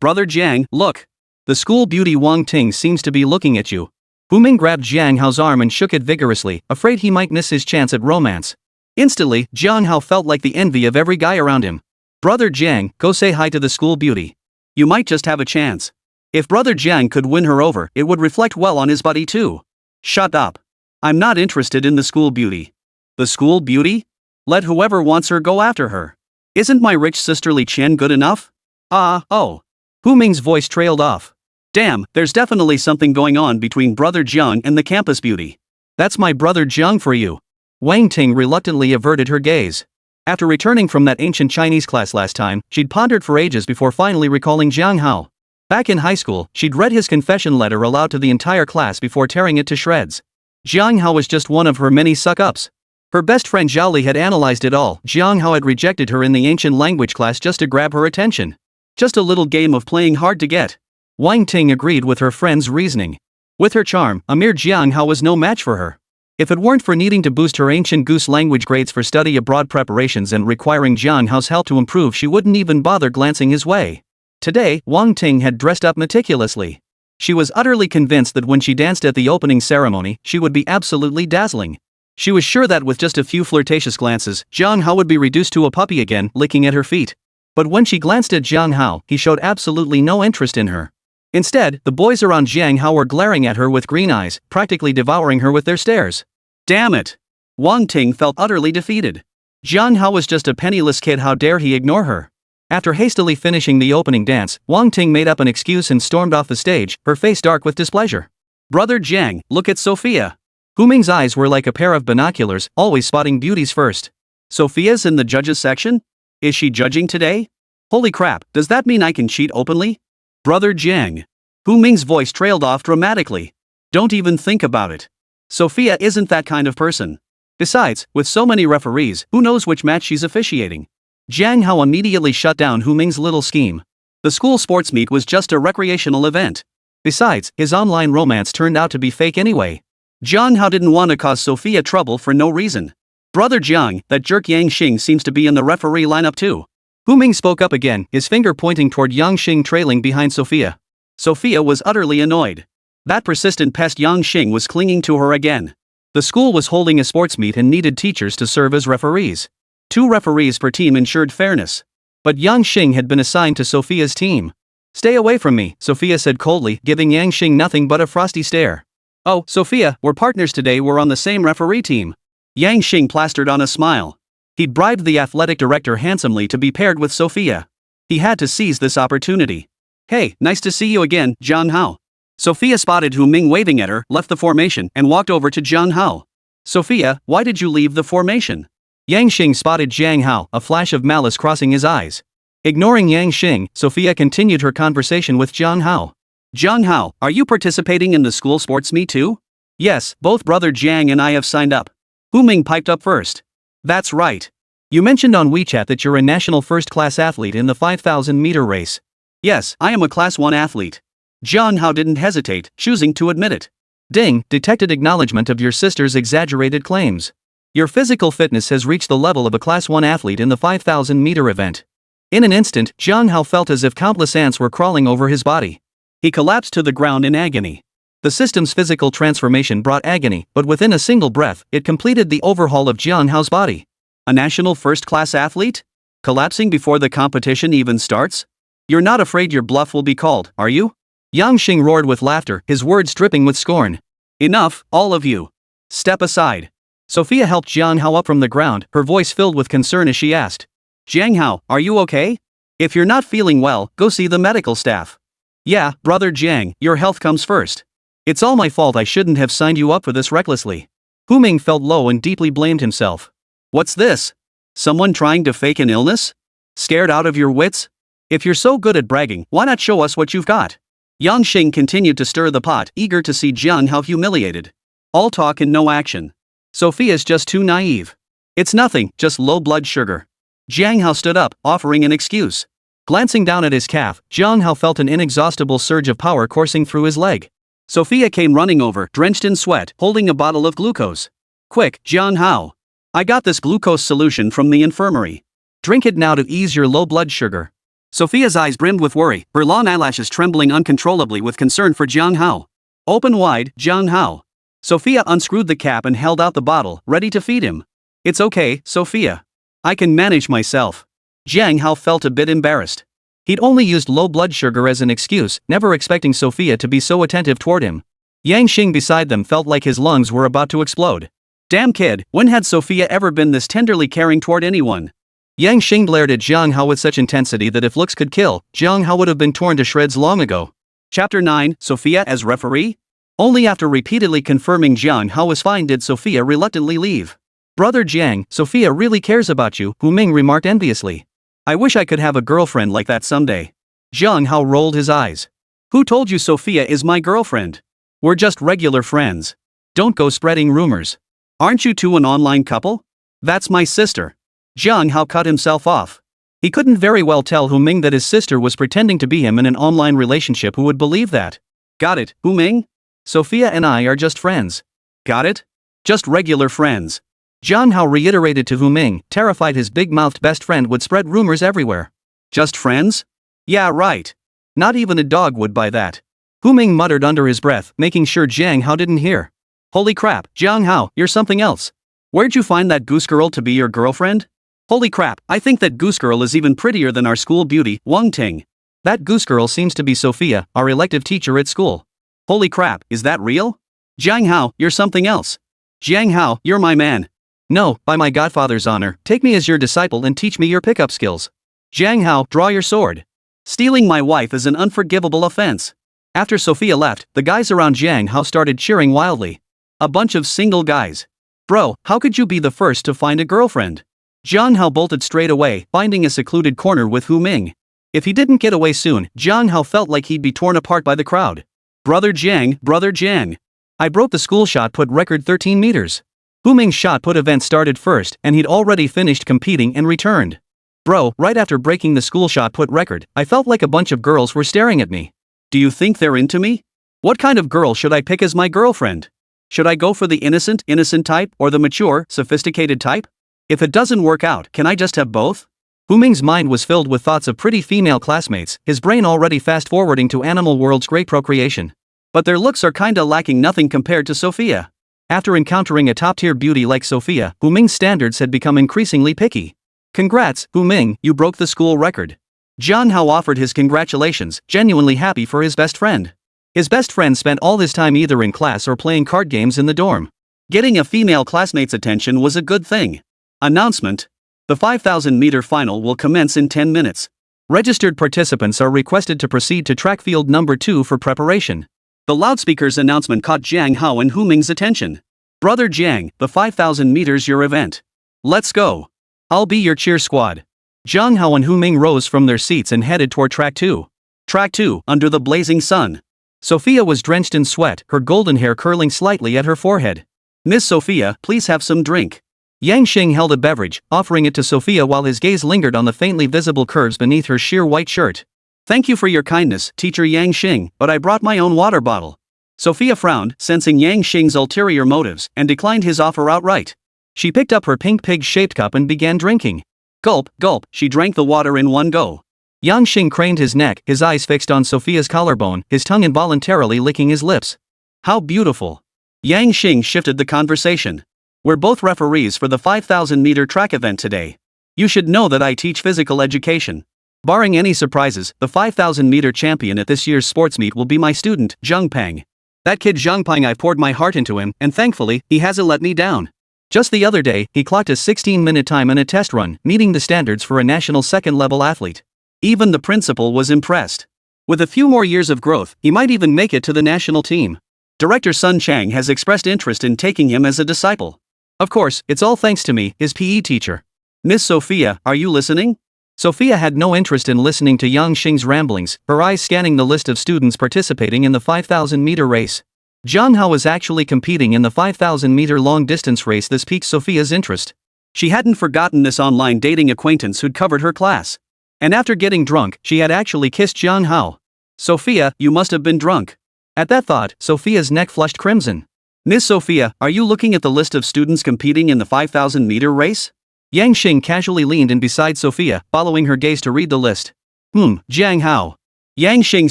Brother Jiang, look. The school beauty Wang Ting seems to be looking at you. Hu Ming grabbed Jiang Hao's arm and shook it vigorously, afraid he might miss his chance at romance. Instantly, Jiang Hao felt like the envy of every guy around him. Brother Jiang, go say hi to the school beauty. You might just have a chance. If Brother Jiang could win her over, it would reflect well on his buddy too. Shut up. I'm not interested in the school beauty. The school beauty? Let whoever wants her go after her. Isn't my rich sisterly Chen good enough? Oh. Hu Ming's voice trailed off. Damn, there's definitely something going on between Brother Jiang and the campus beauty. That's my brother Jiang for you. Wang Ting reluctantly averted her gaze. After returning from that ancient Chinese class last time, she'd pondered for ages before finally recalling Jiang Hao. Back in high school, she'd read his confession letter aloud to the entire class before tearing it to shreds. Jiang Hao was just one of her many suck-ups. Her best friend Zhao Li had analyzed it all. Jiang Hao had rejected her in the ancient language class just to grab her attention. Just a little game of playing hard to get. Wang Ting agreed with her friend's reasoning. With her charm, a mere Jiang Hao was no match for her. If it weren't for needing to boost her ancient-goose-language grades for study abroad preparations and requiring Jiang Hao's help to improve, she wouldn't even bother glancing his way. Today, Wang Ting had dressed up meticulously. She was utterly convinced that when she danced at the opening ceremony, she would be absolutely dazzling. She was sure that with just a few flirtatious glances, Jiang Hao would be reduced to a puppy again, licking at her feet. But when she glanced at Jiang Hao, he showed absolutely no interest in her. Instead, the boys around Jiang Hao were glaring at her with green eyes, practically devouring her with their stares. Damn it! Wang Ting felt utterly defeated. Jiang Hao was just a penniless kid, how dare he ignore her? After hastily finishing the opening dance, Wang Ting made up an excuse and stormed off the stage, her face dark with displeasure. Brother Jiang, look at Sofia. Hu Ming's eyes were like a pair of binoculars, always spotting beauties first. Sophia's in the judges section? Is she judging today? Holy crap, does that mean I can cheat openly? Brother Jiang. Hu Ming's voice trailed off dramatically. Don't even think about it. Sofia isn't that kind of person. Besides, with so many referees, who knows which match she's officiating? Jiang Hao immediately shut down Hu Ming's little scheme. The school sports meet was just a recreational event. Besides, his online romance turned out to be fake anyway. Jiang Hao didn't want to cause Sofia trouble for no reason. Brother Jiang, that jerk Yang Xing seems to be in the referee lineup too. Hu Ming spoke up again, his finger pointing toward Yang Xing trailing behind Sofia. Sofia was utterly annoyed. That persistent pest Yang Xing was clinging to her again. The school was holding a sports meet and needed teachers to serve as referees. 2 referees per team ensured fairness. But Yang Xing had been assigned to Sofia's team. Stay away from me, Sofia said coldly, giving Yang Xing nothing but a frosty stare. Oh, Sofia, we're partners today, we're on the same referee team. Yang Xing plastered on a smile. He'd bribed the athletic director handsomely to be paired with Sofia. He had to seize this opportunity. Hey, nice to see you again, Jiang Hao. Sofia spotted Hu Ming waving at her, left the formation, and walked over to Jiang Hao. Sofia, why did you leave the formation? Yang Xing spotted Jiang Hao, a flash of malice crossing his eyes. Ignoring Yang Xing, Sofia continued her conversation with Jiang Hao. Jiang Hao, are you participating in the school sports meet too? Yes, both Brother Jiang and I have signed up. Hu Ming piped up first. That's right. You mentioned on WeChat that you're a national first-class athlete in the 5,000-meter race. Yes, I am a Class 1 athlete. Jiang Hao didn't hesitate, choosing to admit it. Ding, detected acknowledgement of your sister's exaggerated claims. Your physical fitness has reached the level of a Class 1 athlete in the 5,000-meter event. In an instant, Jiang Hao felt as if countless ants were crawling over his body. He collapsed to the ground in agony. The system's physical transformation brought agony, but within a single breath, it completed the overhaul of Jiang Hao's body. A national first-class athlete? Collapsing before the competition even starts? You're not afraid your bluff will be called, are you? Yang Xing roared with laughter, his words dripping with scorn. Enough, all of you. Step aside. Sofia helped Jiang Hao up from the ground, her voice filled with concern as she asked. Jiang Hao, are you okay? If you're not feeling well, go see the medical staff. Yeah, brother Jiang, your health comes first. It's all my fault, I shouldn't have signed you up for this recklessly. Hu Ming felt low and deeply blamed himself. What's this? Someone trying to fake an illness? Scared out of your wits? If you're so good at bragging, why not show us what you've got? Yang Xing continued to stir the pot, eager to see Jiang Hao humiliated. All talk and no action. Sophia's just too naive. It's nothing, just low blood sugar. Jiang Hao stood up, offering an excuse. Glancing down at his calf, Jiang Hao felt an inexhaustible surge of power coursing through his leg. Sofia came running over, drenched in sweat, holding a bottle of glucose. Quick, Jiang Hao. I got this glucose solution from the infirmary. Drink it now to ease your low blood sugar. Sophia's eyes brimmed with worry, her long eyelashes trembling uncontrollably with concern for Jiang Hao. Open wide, Jiang Hao. Sofia unscrewed the cap and held out the bottle, ready to feed him. It's okay, Sofia. I can manage myself. Jiang Hao felt a bit embarrassed. He'd only used low blood sugar as an excuse, never expecting Sofia to be so attentive toward him. Yang Xing beside them felt like his lungs were about to explode. Damn kid, when had Sofia ever been this tenderly caring toward anyone? Yang Xing glared at Jiang Hao with such intensity that if looks could kill, Jiang Hao would have been torn to shreds long ago. Chapter 9, Sofia as referee? Only after repeatedly confirming Jiang Hao was fine did Sofia reluctantly leave. Brother Jiang, Sofia really cares about you, Hu Ming remarked enviously. I wish I could have a girlfriend like that someday. Jiang Hao rolled his eyes. Who told you Sofia is my girlfriend? We're just regular friends. Don't go spreading rumors. Aren't you two an online couple? That's my sister. Jiang Hao cut himself off. He couldn't very well tell Hu Ming that his sister was pretending to be him in an online relationship. Who would believe that? Got it, Hu Ming? Sofia and I are just friends. Got it? Just regular friends. Jiang Hao reiterated to Hu Ming, terrified his big-mouthed best friend would spread rumors everywhere. Just friends? Yeah, right. Not even a dog would buy that. Hu Ming muttered under his breath, making sure Jiang Hao didn't hear. Holy crap, Jiang Hao, you're something else. Where'd you find that goose girl to be your girlfriend? Holy crap, I think that goose girl is even prettier than our school beauty, Wang Ting. That goose girl seems to be Sofia, our elective teacher at school. Holy crap, is that real? Jiang Hao, you're something else. Jiang Hao, you're my man. No, by my godfather's honor, take me as your disciple and teach me your pickup skills. Jiang Hao, draw your sword. Stealing my wife is an unforgivable offense. After Sofia left, the guys around Jiang Hao started cheering wildly. A bunch of single guys. Bro, how could you be the first to find a girlfriend? Jiang Hao bolted straight away, finding a secluded corner with Hu Ming. If he didn't get away soon, Jiang Hao felt like he'd be torn apart by the crowd. Brother Jiang. I broke the school shot put record 13 meters. Hu Ming's shot put event started first and he'd already finished competing and returned. Bro, right after breaking the school shot put record, I felt like a bunch of girls were staring at me. Do you think they're into me? What kind of girl should I pick as my girlfriend? Should I go for the innocent type or the mature, sophisticated type? If it doesn't work out, can I just have both? Hu Ming's mind was filled with thoughts of pretty female classmates, his brain already fast-forwarding to animal world's great procreation. But their looks are kinda lacking nothing compared to Sofia. After encountering a top-tier beauty like Sofia, Hu Ming's standards had become increasingly picky. Congrats, Hu Ming, you broke the school record. Jiang Hao offered his congratulations, genuinely happy for his best friend. His best friend spent all his time either in class or playing card games in the dorm. Getting a female classmate's attention was a good thing. Announcement. The 5,000-meter final will commence in 10 minutes. Registered participants are requested to proceed to track field number 2 for preparation. The loudspeaker's announcement caught Jiang Hao and Hu Ming's attention. Brother Jiang, the 5,000 meters your event. Let's go. I'll be your cheer squad. Jiang Hao and Hu Ming rose from their seats and headed toward track 2. Track 2, under the blazing sun. Sofia was drenched in sweat, her golden hair curling slightly at her forehead. Miss Sofia, please have some drink. Yang Xing held a beverage, offering it to Sofia while his gaze lingered on the faintly visible curves beneath her sheer white shirt. Thank you for your kindness, Teacher Yang Xing, but I brought my own water bottle. Sofia frowned, sensing Yang Xing's ulterior motives, and declined his offer outright. She picked up her pink pig-shaped cup and began drinking. Gulp, gulp, she drank the water in one go. Yang Xing craned his neck, his eyes fixed on Sofia's collarbone, his tongue involuntarily licking his lips. How beautiful. Yang Xing shifted the conversation. We're both referees for the 5,000-meter track event today. You should know that I teach physical education. Barring any surprises, the 5,000-meter champion at this year's sports meet will be my student, Zhang Peng. That kid Zhang Peng, I poured my heart into him, and thankfully, he hasn't let me down. Just the other day, he clocked a 16-minute time in a test run, meeting the standards for a national second-level athlete. Even the principal was impressed. With a few more years of growth, he might even make it to the national team. Director Sun Chang has expressed interest in taking him as a disciple. Of course, it's all thanks to me, his PE teacher. Miss Sofia, are you listening? Sofia had no interest in listening to Yang Xing's ramblings, her eyes scanning the list of students participating in the 5,000-meter race. Jiang Hao was actually competing in the 5,000-meter long-distance race. This piqued Sofia's interest. She hadn't forgotten this online dating acquaintance who'd covered her class. And after getting drunk, she had actually kissed Jiang Hao. Sofia, you must have been drunk. At that thought, Sofia's neck flushed crimson. Miss Sofia, are you looking at the list of students competing in the 5,000-meter race? Yang Xing casually leaned in beside Sofia, following her gaze to read the list. Jiang Hao. Yang Xing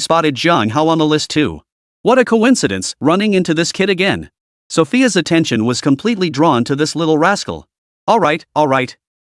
spotted Jiang Hao on the list too. What a coincidence, running into this kid again. Sofia's attention was completely drawn to this little rascal. Alright.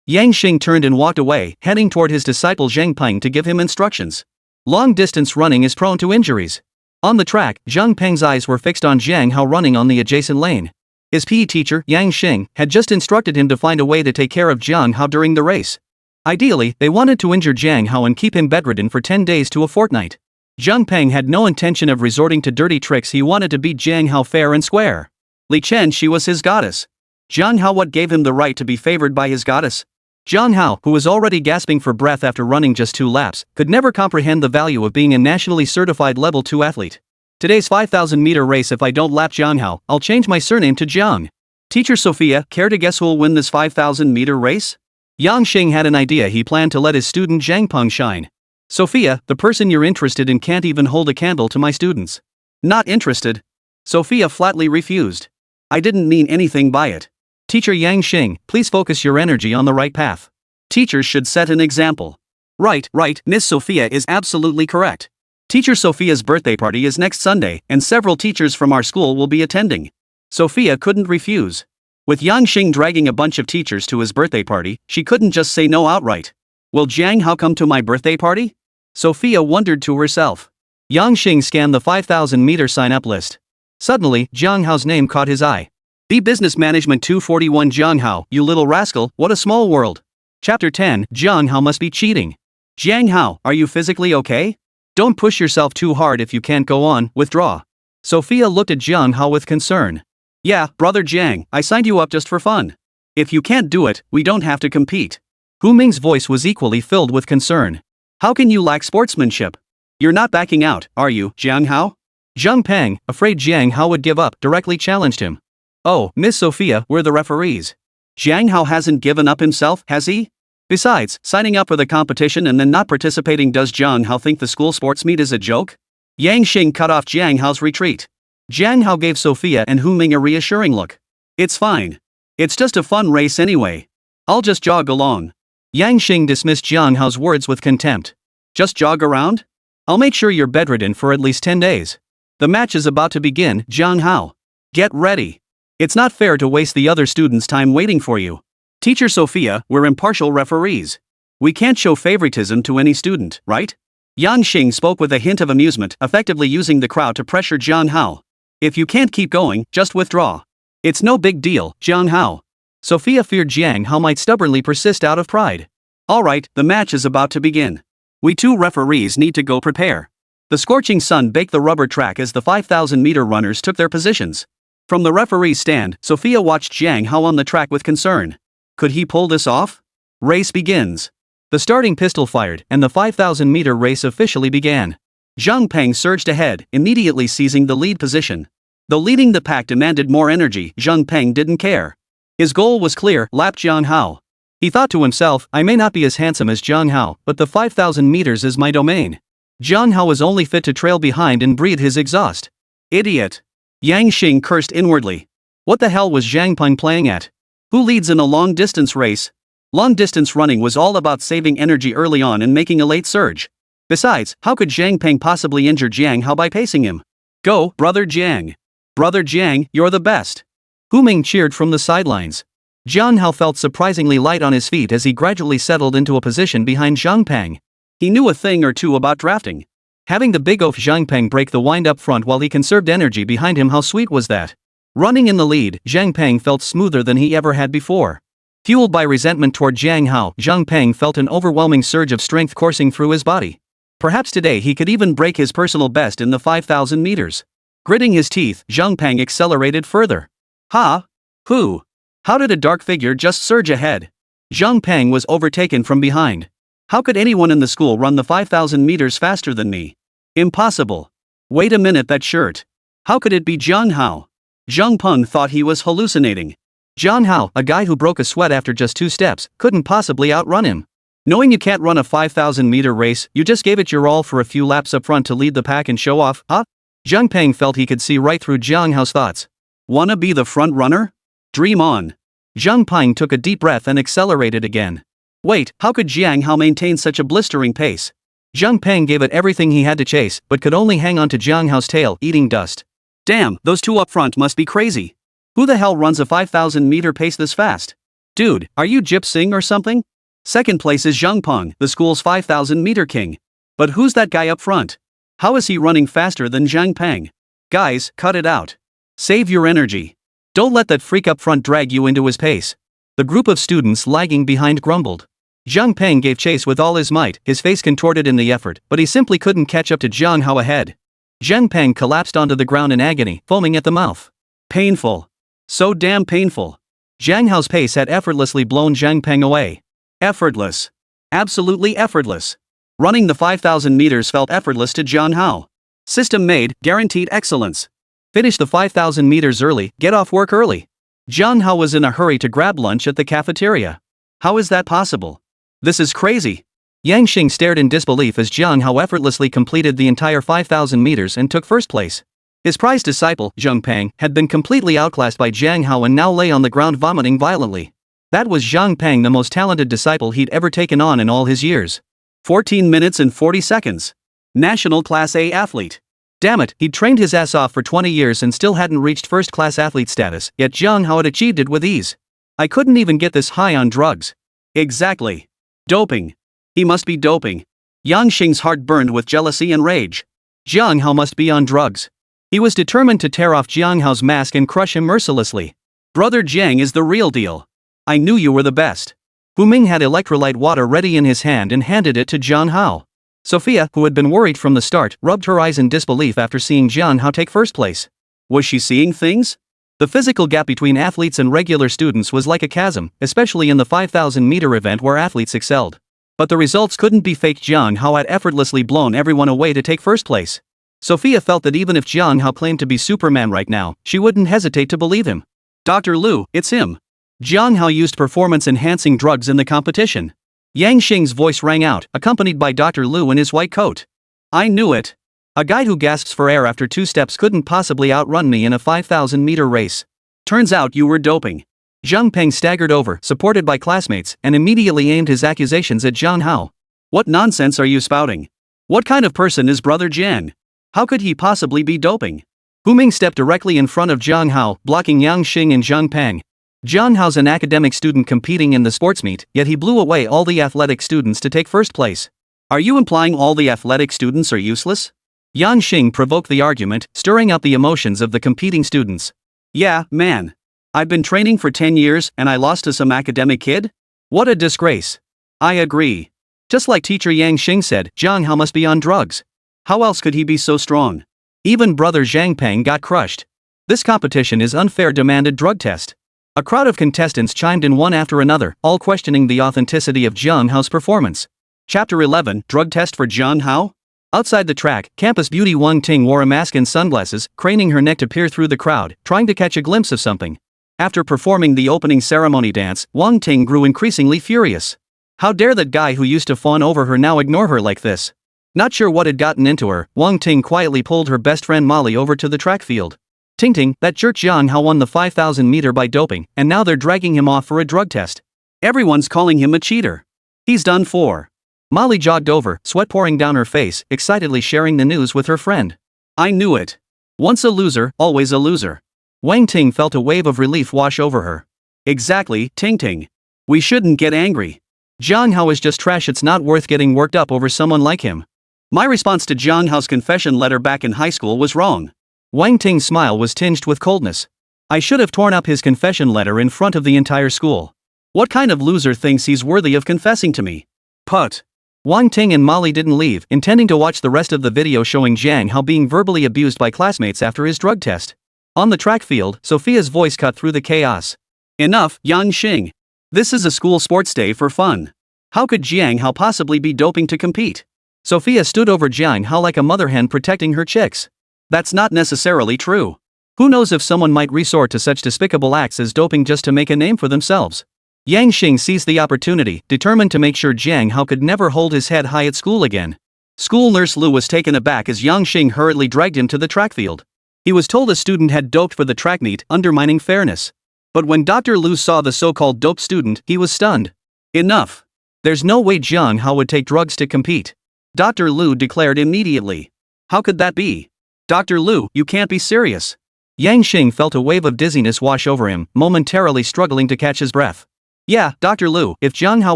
Yang Xing turned and walked away, heading toward his disciple Zhang Peng to give him instructions. Long-distance running is prone to injuries. On the track, Zhang Peng's eyes were fixed on Jiang Hao running on the adjacent lane. His PE teacher, Yang Xing, had just instructed him to find a way to take care of Jiang Hao during the race. Ideally, they wanted to injure Jiang Hao and keep him bedridden for 10 days to a fortnight. Zhang Peng had no intention of resorting to dirty tricks. He wanted to beat Jiang Hao fair and square. Li Chen, she was his goddess. Jiang Hao, what gave him the right to be favored by his goddess? Jiang Hao, who was already gasping for breath after running just 2 laps, could never comprehend the value of being a nationally certified level 2 athlete. Today's 5,000-meter race, if I don't lap Jiang Hao, I'll change my surname to Jiang. Teacher Sofia, care to guess who'll win this 5,000-meter race? Yang Xing had an idea. He planned to let his student Zhang Peng shine. Sofia, the person you're interested in can't even hold a candle to my students. Not interested? Sofia flatly refused. I didn't mean anything by it. Teacher Yang Xing, please focus your energy on the right path. Teachers should set an example. Right, Miss Sofia is absolutely correct. Teacher Sofia's birthday party is next Sunday, and several teachers from our school will be attending. Sofia couldn't refuse. With Yang Xing dragging a bunch of teachers to his birthday party, she couldn't just say no outright. Will Jiang Hao come to my birthday party? Sofia wondered to herself. Yang Xing scanned the 5,000-meter sign-up list. Suddenly, Jiang Hao's name caught his eye. B Business Management 241. Jiang Hao, you little rascal, what a small world. Chapter 10, Jiang Hao must be cheating. Jiang Hao, are you physically okay? Don't push yourself too hard. If you can't go on, withdraw. Sofia looked at Jiang Hao with concern. Yeah, brother Jiang, I signed you up just for fun. If you can't do it, we don't have to compete. Hu Ming's voice was equally filled with concern. How can you lack sportsmanship? You're not backing out, are you, Jiang Hao? Zhang Peng, afraid Jiang Hao would give up, directly challenged him. Oh, Miss Sofia, we're the referees. Jiang Hao hasn't given up himself, has he? Besides, signing up for the competition and then not participating, does Jiang Hao think the school sports meet is a joke? Yang Xing cut off Jiang Hao's retreat. Jiang Hao gave Sofia and Hu Ming a reassuring look. It's fine. It's just a fun race anyway. I'll just jog along. Yang Xing dismissed Jiang Hao's words with contempt. Just jog around? I'll make sure you're bedridden for at least 10 days. The match is about to begin, Jiang Hao. Get ready. It's not fair to waste the other students' time waiting for you. Teacher Sofia, we're impartial referees. We can't show favoritism to any student, right? Yang Xing spoke with a hint of amusement, effectively using the crowd to pressure Jiang Hao. If you can't keep going, just withdraw. It's no big deal, Jiang Hao. Sofia feared Jiang Hao might stubbornly persist out of pride. Alright, the match is about to begin. We 2 referees need to go prepare. The scorching sun baked the rubber track as the 5,000-meter runners took their positions. From the referee's stand, Sofia watched Jiang Hao on the track with concern. Could he pull this off? Race begins. The starting pistol fired, and the 5,000-meter race officially began. Zhang Peng surged ahead, immediately seizing the lead position. Though leading the pack demanded more energy, Zhang Peng didn't care. His goal was clear: lap Jiang Hao. He thought to himself, I may not be as handsome as Jiang Hao, but the 5,000 meters is my domain. Jiang Hao was only fit to trail behind and breathe his exhaust. Idiot. Yang Xing cursed inwardly. What the hell was Zhang Peng playing at? Who leads in a long-distance race? Long-distance running was all about saving energy early on and making a late surge. Besides, how could Zhang Peng possibly injure Jiang Hao by pacing him? Go, brother Jiang. Brother Jiang, you're the best. Hu Ming cheered from the sidelines. Jiang Hao felt surprisingly light on his feet as he gradually settled into a position behind Zhang Peng. He knew a thing or two about drafting. Having the big oaf Zhang Peng break the wind up front while he conserved energy behind him, how sweet was that? Running in the lead, Zhang Peng felt smoother than he ever had before. Fueled by resentment toward Jiang Hao, Zhang Peng felt an overwhelming surge of strength coursing through his body. Perhaps today he could even break his personal best in the 5,000 meters. Gritting his teeth, Zhang Peng accelerated further. Ha! Who? How did a dark figure just surge ahead? Zhang Peng was overtaken from behind. How could anyone in the school run the 5,000 meters faster than me? Impossible. Wait a minute, that shirt. How could it be Jiang Hao? Zhang Peng thought he was hallucinating. Jiang Hao, a guy who broke a sweat after just 2 steps, couldn't possibly outrun him. Knowing you can't run a 5,000 meter race, you just gave it your all for a few laps up front to lead the pack and show off, huh? Zhang Peng felt he could see right through Jiang Hao's thoughts. Wanna be the front runner? Dream on. Zhang Peng took a deep breath and accelerated again. Wait, how could Jiang Hao maintain such a blistering pace? Zhang Peng gave it everything he had to chase, but could only hang on to Jiang Hao's tail, eating dust. Damn, those two up front must be crazy. Who the hell runs a 5,000 meter pace this fast? Dude, are you gypsying or something? Second place is Zhang Peng, the school's 5,000 meter king. But who's that guy up front? How is he running faster than Zhang Peng? Guys, cut it out. Save your energy. Don't let that freak up front drag you into his pace. The group of students lagging behind grumbled. Zhang Peng gave chase with all his might, his face contorted in the effort, but he simply couldn't catch up to Jiang Hao ahead. Zhang Peng collapsed onto the ground in agony, foaming at the mouth. Painful. So damn painful. Jiang Hao's pace had effortlessly blown Zhang Peng away. Effortless. Absolutely effortless. Running the 5,000 meters felt effortless to Jiang Hao. System made, guaranteed excellence. Finish the 5,000 meters early, get off work early. Jiang Hao was in a hurry to grab lunch at the cafeteria. How is that possible? This is crazy. Yang Xing stared in disbelief as Jiang Hao effortlessly completed the entire 5,000 meters and took first place. His prized disciple, Zhang Peng, had been completely outclassed by Jiang Hao and now lay on the ground vomiting violently. That was Zhang Peng, the most talented disciple he'd ever taken on in all his years. 14 minutes and 40 seconds. National Class A athlete. Damn it, he'd trained his ass off for 20 years and still hadn't reached first-class athlete status, yet Jiang Hao had achieved it with ease. I couldn't even get this high on drugs. Exactly. Doping. He must be doping. Yang Xing's heart burned with jealousy and rage. Jiang Hao must be on drugs. He was determined to tear off Jiang Hao's mask and crush him mercilessly. Brother Jiang is the real deal. I knew you were the best. Hu Ming had electrolyte water ready in his hand and handed it to Jiang Hao. Sofia, who had been worried from the start, rubbed her eyes in disbelief after seeing Jiang Hao take first place. Was she seeing things? The physical gap between athletes and regular students was like a chasm, especially in the 5,000 meter event where athletes excelled. But the results couldn't be faked. Jiang Hao had effortlessly blown everyone away to take first place. Sofia felt that even if Jiang Hao claimed to be Superman right now, she wouldn't hesitate to believe him. Dr. Lu, it's him. Jiang Hao used performance-enhancing drugs in the competition. Yang Xing's voice rang out, accompanied by Dr. Lu in his white coat. I knew it. A guy who gasps for air after 2 steps couldn't possibly outrun me in a 5,000 meter race. Turns out you were doping. Zhang Peng staggered over, supported by classmates, and immediately aimed his accusations at Jiang Hao. What nonsense are you spouting? What kind of person is Brother Jiang? How could he possibly be doping? Hu Ming stepped directly in front of Jiang Hao, blocking Yang Xing and Zhang Peng. Jiang Hao's an academic student competing in the sports meet, yet he blew away all the athletic students to take first place. Are you implying all the athletic students are useless? Yang Xing provoked the argument, stirring up the emotions of the competing students. Yeah, man. I've been training for 10 years and I lost to some academic kid? What a disgrace. I agree. Just like teacher Yang Xing said, Jiang Hao must be on drugs. How else could he be so strong? Even brother Zhang Peng got crushed. This competition is unfair, demanded drug test. A crowd of contestants chimed in one after another, all questioning the authenticity of Jiang Hao's performance. Chapter 11, Drug Test for Jiang Hao? Outside the track, campus beauty Wang Ting wore a mask and sunglasses, craning her neck to peer through the crowd, trying to catch a glimpse of something. After performing the opening ceremony dance, Wang Ting grew increasingly furious. How dare that guy who used to fawn over her now ignore her like this? Not sure what had gotten into her, Wang Ting quietly pulled her best friend Molly over to the track field. Ting Ting, that jerk Jiang Hao won the 5,000 meter by doping, and now they're dragging him off for a drug test. Everyone's calling him a cheater. He's done for. Molly jogged over, sweat pouring down her face, excitedly sharing the news with her friend. I knew it. Once a loser, always a loser. Wang Ting felt a wave of relief wash over her. Exactly, Ting Ting. We shouldn't get angry. Jiang Hao is just trash, it's not worth getting worked up over someone like him. My response to Jiang Hao's confession letter back in high school was wrong. Wang Ting's smile was tinged with coldness. I should have torn up his confession letter in front of the entire school. What kind of loser thinks he's worthy of confessing to me? Put. Wang Ting and Molly didn't leave, intending to watch the rest of the video showing Jiang Hao being verbally abused by classmates after his drug test. On the track field, Sofia's voice cut through the chaos. Enough, Yang Xing. This is a school sports day for fun. How could Jiang Hao possibly be doping to compete? Sophia stood over Jiang Hao like a mother hen protecting her chicks. That's not necessarily true. Who knows if someone might resort to such despicable acts as doping just to make a name for themselves. Yang Xing seized the opportunity, determined to make sure Jiang Hao could never hold his head high at school again. School nurse Lu was taken aback as Yang Xing hurriedly dragged him to the track field. He was told a student had doped for the track meet, undermining fairness. But when Dr. Lu saw the so-called doped student, he was stunned. Enough. There's no way Jiang Hao would take drugs to compete. Dr. Lu declared immediately. How could that be? Dr. Lu, you can't be serious. Yang Xing felt a wave of dizziness wash over him, momentarily struggling to catch his breath. Yeah, Dr. Lu, if Jiang Hao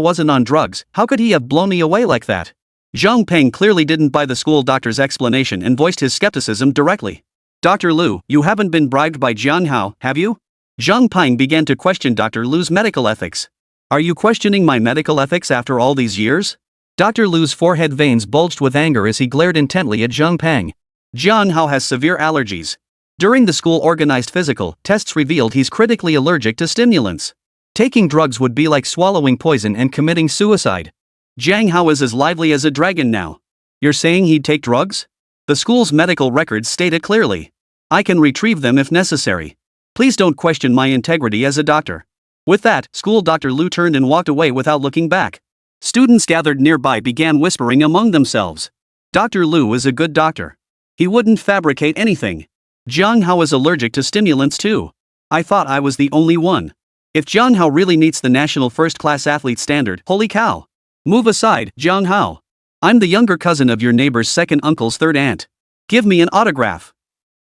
wasn't on drugs, how could he have blown me away like that? Zhang Peng clearly didn't buy the school doctor's explanation and voiced his skepticism directly. Dr. Lu, you haven't been bribed by Jiang Hao, have you? Zhang Peng began to question Dr. Lu's medical ethics. Are you questioning my medical ethics after all these years? Dr. Lu's forehead veins bulged with anger as he glared intently at Zhang Peng. Jiang Hao has severe allergies. During the school-organized physical, tests revealed he's critically allergic to stimulants. Taking drugs would be like swallowing poison and committing suicide. Jiang Hao is as lively as a dragon now. You're saying he'd take drugs? The school's medical records state it clearly. I can retrieve them if necessary. Please don't question my integrity as a doctor. With that, school Dr. Lu turned and walked away without looking back. Students gathered nearby began whispering among themselves. Dr. Lu is a good doctor. He wouldn't fabricate anything. Jiang Hao is allergic to stimulants too. I thought I was the only one. If Jiang Hao really meets the national first-class athlete standard, holy cow. Move aside, Jiang Hao. I'm the younger cousin of your neighbor's second uncle's third aunt. Give me an autograph.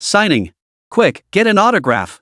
Signing. Quick, get an autograph.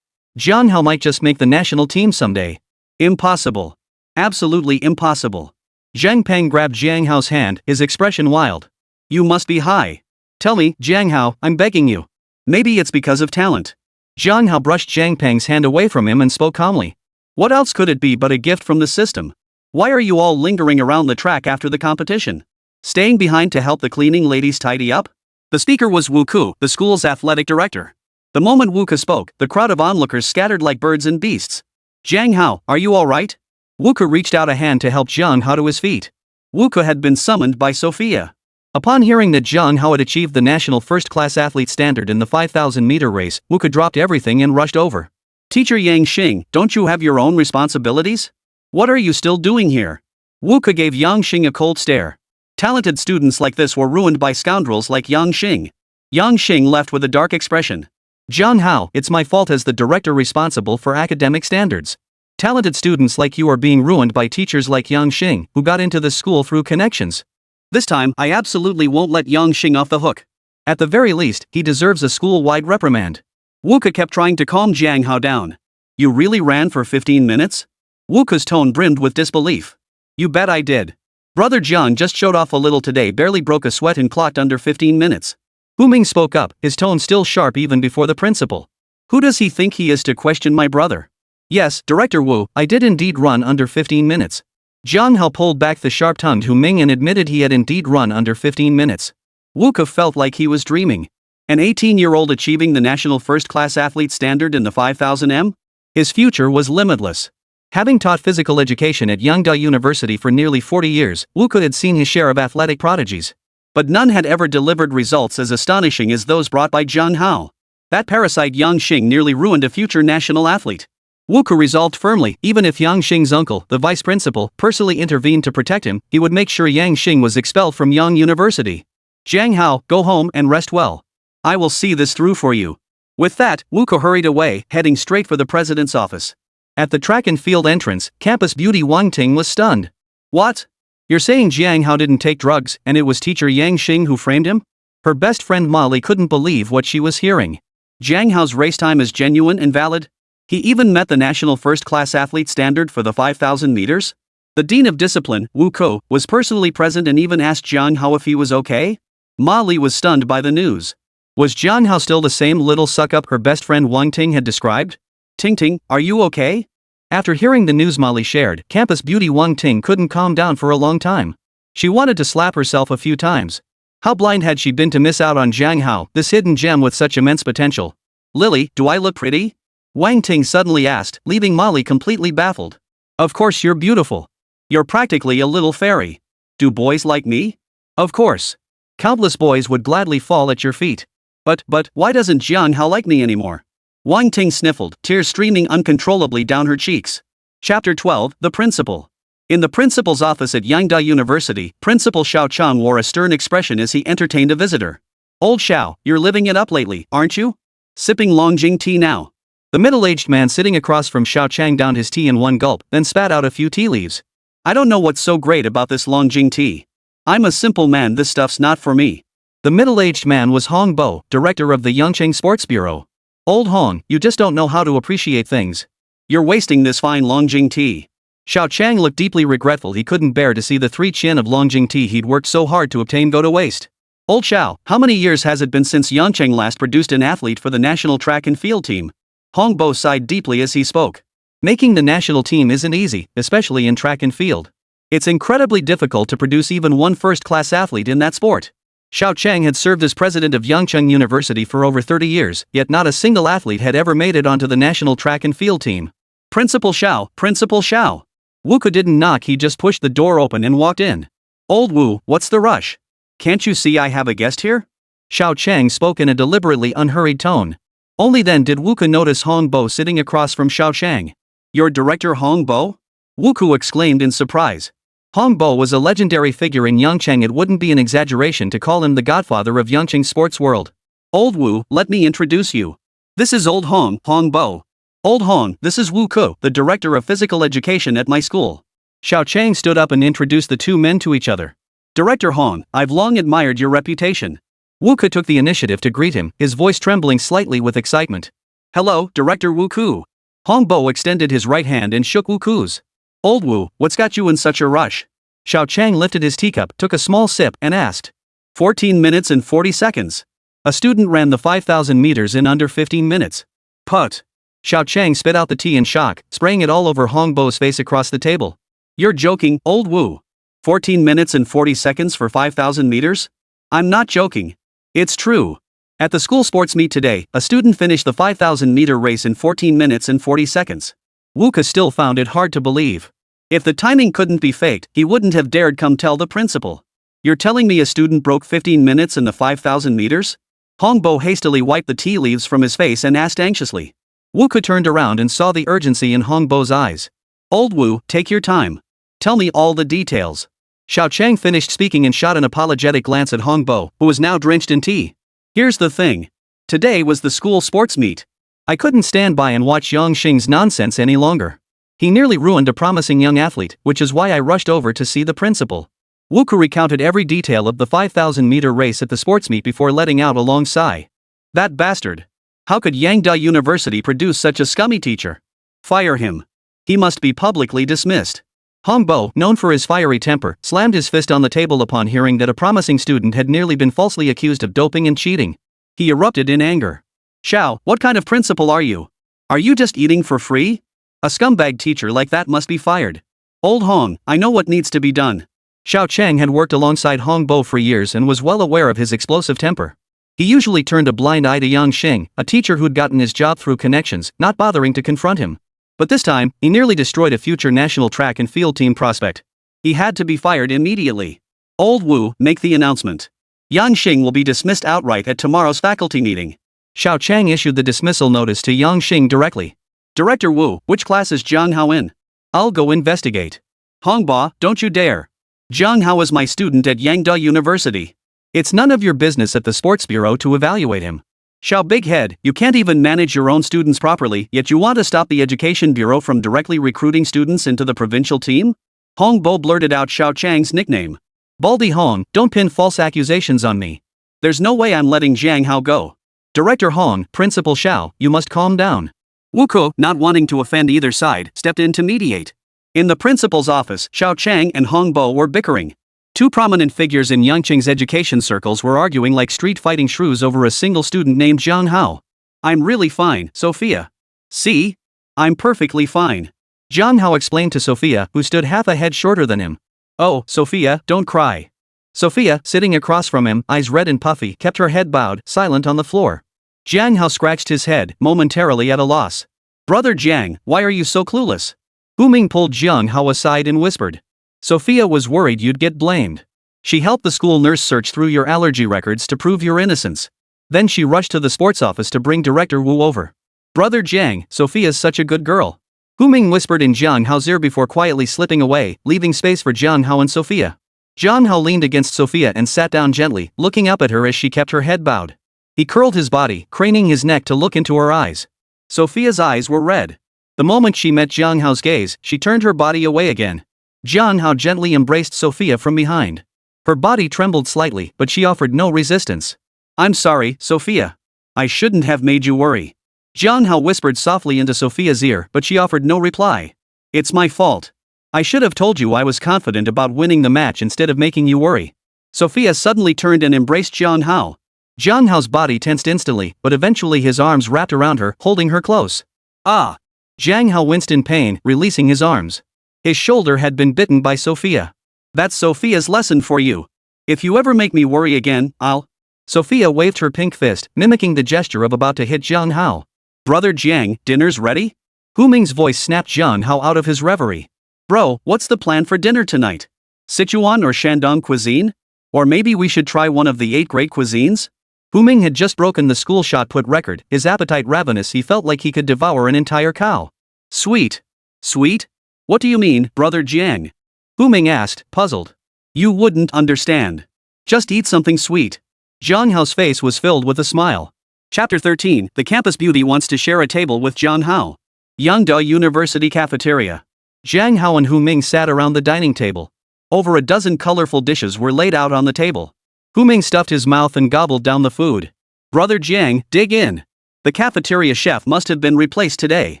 Jiang Hao might just make the national team someday. Impossible. Absolutely impossible. Zhang Peng grabbed Jiang Hao's hand, his expression wild. You must be high. Tell me, Jiang Hao, I'm begging you. Maybe it's because of talent. Jiang Hao brushed Zhang Peng's hand away from him and spoke calmly. What else could it be but a gift from the system? Why are you all lingering around the track after the competition? Staying behind to help the cleaning ladies tidy up? The speaker was Wu Ku, the school's athletic director. The moment Wu Ku spoke, the crowd of onlookers scattered like birds and beasts. Jiang Hao, are you alright? Wu Ku reached out a hand to help Jiang Hao to his feet. Wu Ku had been summoned by Sofia. Upon hearing that Jiang Hao had achieved the national first-class athlete standard in the 5,000-meter race, Wu Ku dropped everything and rushed over. Teacher Yang Xing, don't you have your own responsibilities? What are you still doing here? Wu Ku gave Yang Xing a cold stare. Talented students like this were ruined by scoundrels like Yang Xing. Yang Xing left with a dark expression. Jiang Hao, it's my fault as the director responsible for academic standards. Talented students like you are being ruined by teachers like Yang Xing, who got into this school through connections. This time, I absolutely won't let Yang Xing off the hook. At the very least, he deserves a school-wide reprimand. Wu Ku kept trying to calm Jiang Hao down. You really ran for 15 minutes? Wu Ku's tone brimmed with disbelief. You bet I did. Brother Jiang just showed off a little today, barely broke a sweat and clocked under 15 minutes. Hu Ming spoke up, his tone still sharp even before the principal. Who does he think he is to question my brother? Yes, Director Wu, I did indeed run under 15 minutes. Jiang Hao pulled back the sharp-tongued Hu Ming and admitted he had indeed run under 15 minutes. Wu Ku felt like he was dreaming. An 18-year-old achieving the national first-class athlete standard in the 5,000 m? His future was limitless. Having taught physical education at Yangda University for nearly 40 years, Wu Ku had seen his share of athletic prodigies. But none had ever delivered results as astonishing as those brought by Jiang Hao. That parasite Yang Xing nearly ruined a future national athlete. Wu Ku resolved firmly, even if Yang Xing's uncle, the vice principal, personally intervened to protect him, he would make sure Yang Xing was expelled from Yang University. Jiang Hao, go home and rest well. I will see this through for you. With that, Wu Ku hurried away, heading straight for the president's office. At the track and field entrance, campus beauty Wang Ting was stunned. What? You're saying Jiang Hao didn't take drugs, and it was teacher Yang Xing who framed him? Her best friend Molly couldn't believe what she was hearing. Jiang Hao's race time is genuine and valid. He even met the national first-class athlete standard for the 5,000 meters. The Dean of Discipline, Wu Ko, was personally present and even asked Jiang Hao if he was okay. Ma Li was stunned by the news. Was Jiang Hao still the same little suck-up her best friend Wang Ting had described? Ting Ting, are you okay? After hearing the news Ma Li shared, campus beauty Wang Ting couldn't calm down for a long time. She wanted to slap herself a few times. How blind had she been to miss out on Jiang Hao, this hidden gem with such immense potential? Lily, do I look pretty? Wang Ting suddenly asked, leaving Molly completely baffled. Of course you're beautiful. You're practically a little fairy. Do boys like me? Of course. Countless boys would gladly fall at your feet. But why doesn't Jiang Hao like me anymore? Wang Ting sniffled, tears streaming uncontrollably down her cheeks. Chapter 12, The Principal. In the principal's office at Yangda University, Principal Xiao Chang wore a stern expression as he entertained a visitor. Old Xiao, you're living it up lately, aren't you? Sipping Longjing tea now. The middle-aged man sitting across from Xiao Chang downed his tea in one gulp, then spat out a few tea leaves. I don't know what's so great about this Longjing tea. I'm a simple man, this stuff's not for me. The middle-aged man was Hong Bo, director of the Yangcheng Sports Bureau. Old Hong, you just don't know how to appreciate things. You're wasting this fine Longjing tea. Xiao Chang looked deeply regretful. He couldn't bear to see the 3 chin of Longjing tea he'd worked so hard to obtain go to waste. Old Xiao, how many years has it been since Yangcheng last produced an athlete for the national track and field team? Hong Bo sighed deeply as he spoke. Making the national team isn't easy, especially in track and field. It's incredibly difficult to produce even one first-class athlete in that sport. Xiao Chang had served as president of Yangcheng University for over 30 years, yet not a single athlete had ever made it onto the national track and field team. Principal Xiao, Principal Xiao. Wu Ke didn't knock, he just pushed the door open and walked in. Old Wu, what's the rush? Can't you see I have a guest here? Xiao Chang spoke in a deliberately unhurried tone. Only then did Wu Ke notice Hong Bo sitting across from Xiao Chang. Your director Hong Bo? Wu Ke exclaimed in surprise. Hong Bo was a legendary figure in Yangcheng. It wouldn't be an exaggeration to call him the godfather of Yangcheng sports world. Old Wu, let me introduce you. This is Old Hong, Hong Bo. Old Hong, this is Wu Ke, the director of physical education at my school. Xiao Chang stood up and introduced the two men to each other. Director Hong, I've long admired your reputation. Wu Ke took the initiative to greet him, his voice trembling slightly with excitement. Hello, Director Wu Ke. Hong Bo extended his right hand and shook Wu Ke's. Old Wu, what's got you in such a rush? Xiao Chang lifted his teacup, took a small sip, and asked. 14 minutes and 40 seconds. A student ran the 5,000 meters in under 15 minutes. Put. Xiao Chang spit out the tea in shock, spraying it all over Hong Bo's face across the table. You're joking, Old Wu. 14 minutes and 40 seconds for 5,000 meters? I'm not joking. It's true. At the school sports meet today, a student finished the 5,000 meter race in 14 minutes and 40 seconds. Wu Ke still found it hard to believe. If the timing couldn't be faked, he wouldn't have dared come tell the principal. You're telling me a student broke 15 minutes in the 5,000 meters? Hong Bo hastily wiped the tea leaves from his face and asked anxiously. Wu Ke turned around and saw the urgency in Hong Bo's eyes. Old Wu, take your time. Tell me all the details. Xiao Chang finished speaking and shot an apologetic glance at Hong Bo, who was now drenched in tea. Here's the thing. Today was the school sports meet. I couldn't stand by and watch Yang Xing's nonsense any longer. He nearly ruined a promising young athlete, which is why I rushed over to see the principal. Wu Ke recounted every detail of the 5,000 meter race at the sports meet before letting out a long sigh. That bastard. How could Yangda University produce such a scummy teacher? Fire him. He must be publicly dismissed. Hong Bo, known for his fiery temper, slammed his fist on the table upon hearing that a promising student had nearly been falsely accused of doping and cheating. He erupted in anger. Xiao, what kind of principal are you? Are you just eating for free? A scumbag teacher like that must be fired. Old Hong, I know what needs to be done. Xiao Chang had worked alongside Hong Bo for years and was well aware of his explosive temper. He usually turned a blind eye to Yang Xing, a teacher who'd gotten his job through connections, not bothering to confront him. But this time, he nearly destroyed a future national track and field team prospect. He had to be fired immediately. Old Wu, make the announcement. Yang Xing will be dismissed outright at tomorrow's faculty meeting. Xiao Chang issued the dismissal notice to Yang Xing directly. Director Wu, which class is Jiang Hao in? I'll go investigate. Hong Bo, don't you dare. Jiang Hao is my student at Yangda University. It's none of your business at the sports bureau to evaluate him. Xiao Big Head, you can't even manage your own students properly, yet you want to stop the education bureau from directly recruiting students into the provincial team? Hong Bo blurted out Xiao Chang's nickname. Baldy Hong, don't pin false accusations on me. There's no way I'm letting Jiang Hao go. Director Hong, Principal Xiao, you must calm down. Wuko, not wanting to offend either side, stepped in to mediate. In the principal's office, Xiao Chang and Hong Bo were bickering. Two prominent figures in Yangqing's education circles were arguing like street-fighting shrews over a single student named Jiang Hao. I'm really fine, Sofia. See? I'm perfectly fine. Jiang Hao explained to Sofia, who stood half a head shorter than him. Oh, Sofia, don't cry. Sofia, sitting across from him, eyes red and puffy, kept her head bowed, silent on the floor. Jiang Hao scratched his head, momentarily at a loss. Brother Jiang, why are you so clueless? Hu Ming pulled Jiang Hao aside and whispered. Sofia was worried you'd get blamed. She helped the school nurse search through your allergy records to prove your innocence. Then she rushed to the sports office to bring Director Wu over. Brother Jiang, Sofia's such a good girl. Hu Ming whispered in Jiang Hao's ear before quietly slipping away, leaving space for Jiang Hao and Sofia. Jiang Hao leaned against Sofia and sat down gently, looking up at her as she kept her head bowed. He curled his body, craning his neck to look into her eyes. Sofia's eyes were red. The moment she met Jiang Hao's gaze, she turned her body away again. Jiang Hao gently embraced Sofia from behind. Her body trembled slightly, but she offered no resistance. I'm sorry, Sofia. I shouldn't have made you worry. Jiang Hao whispered softly into Sofia's ear, but she offered no reply. It's my fault. I should have told you I was confident about winning the match instead of making you worry. Sofia suddenly turned and embraced Jiang Hao. Jiang Hao's body tensed instantly, but eventually his arms wrapped around her, holding her close. Ah! Jiang Hao winced in pain, releasing his arms. His shoulder had been bitten by Sofia. That's Sofia's lesson for you. If you ever make me worry again, I'll... Sofia waved her pink fist, mimicking the gesture of about to hit Jiang Hao. Brother Jiang, dinner's ready? Hu Ming's voice snapped Jiang Hao out of his reverie. Bro, what's the plan for dinner tonight? Sichuan or Shandong cuisine? Or maybe we should try one of the 8 great cuisines? Hu Ming had just broken the school shot put record, his appetite ravenous. He felt like he could devour an entire cow. Sweet. Sweet? What do you mean, Brother Jiang? Hu Ming asked, puzzled. You wouldn't understand. Just eat something sweet. Jiang Hao's face was filled with a smile. Chapter 13, The Campus Beauty wants to share a table with Jiang Hao. Yangda University Cafeteria. Jiang Hao and Hu Ming sat around the dining table. Over a dozen colorful dishes were laid out on the table. Hu Ming stuffed his mouth and gobbled down the food. Brother Jiang, dig in. The cafeteria chef must have been replaced today.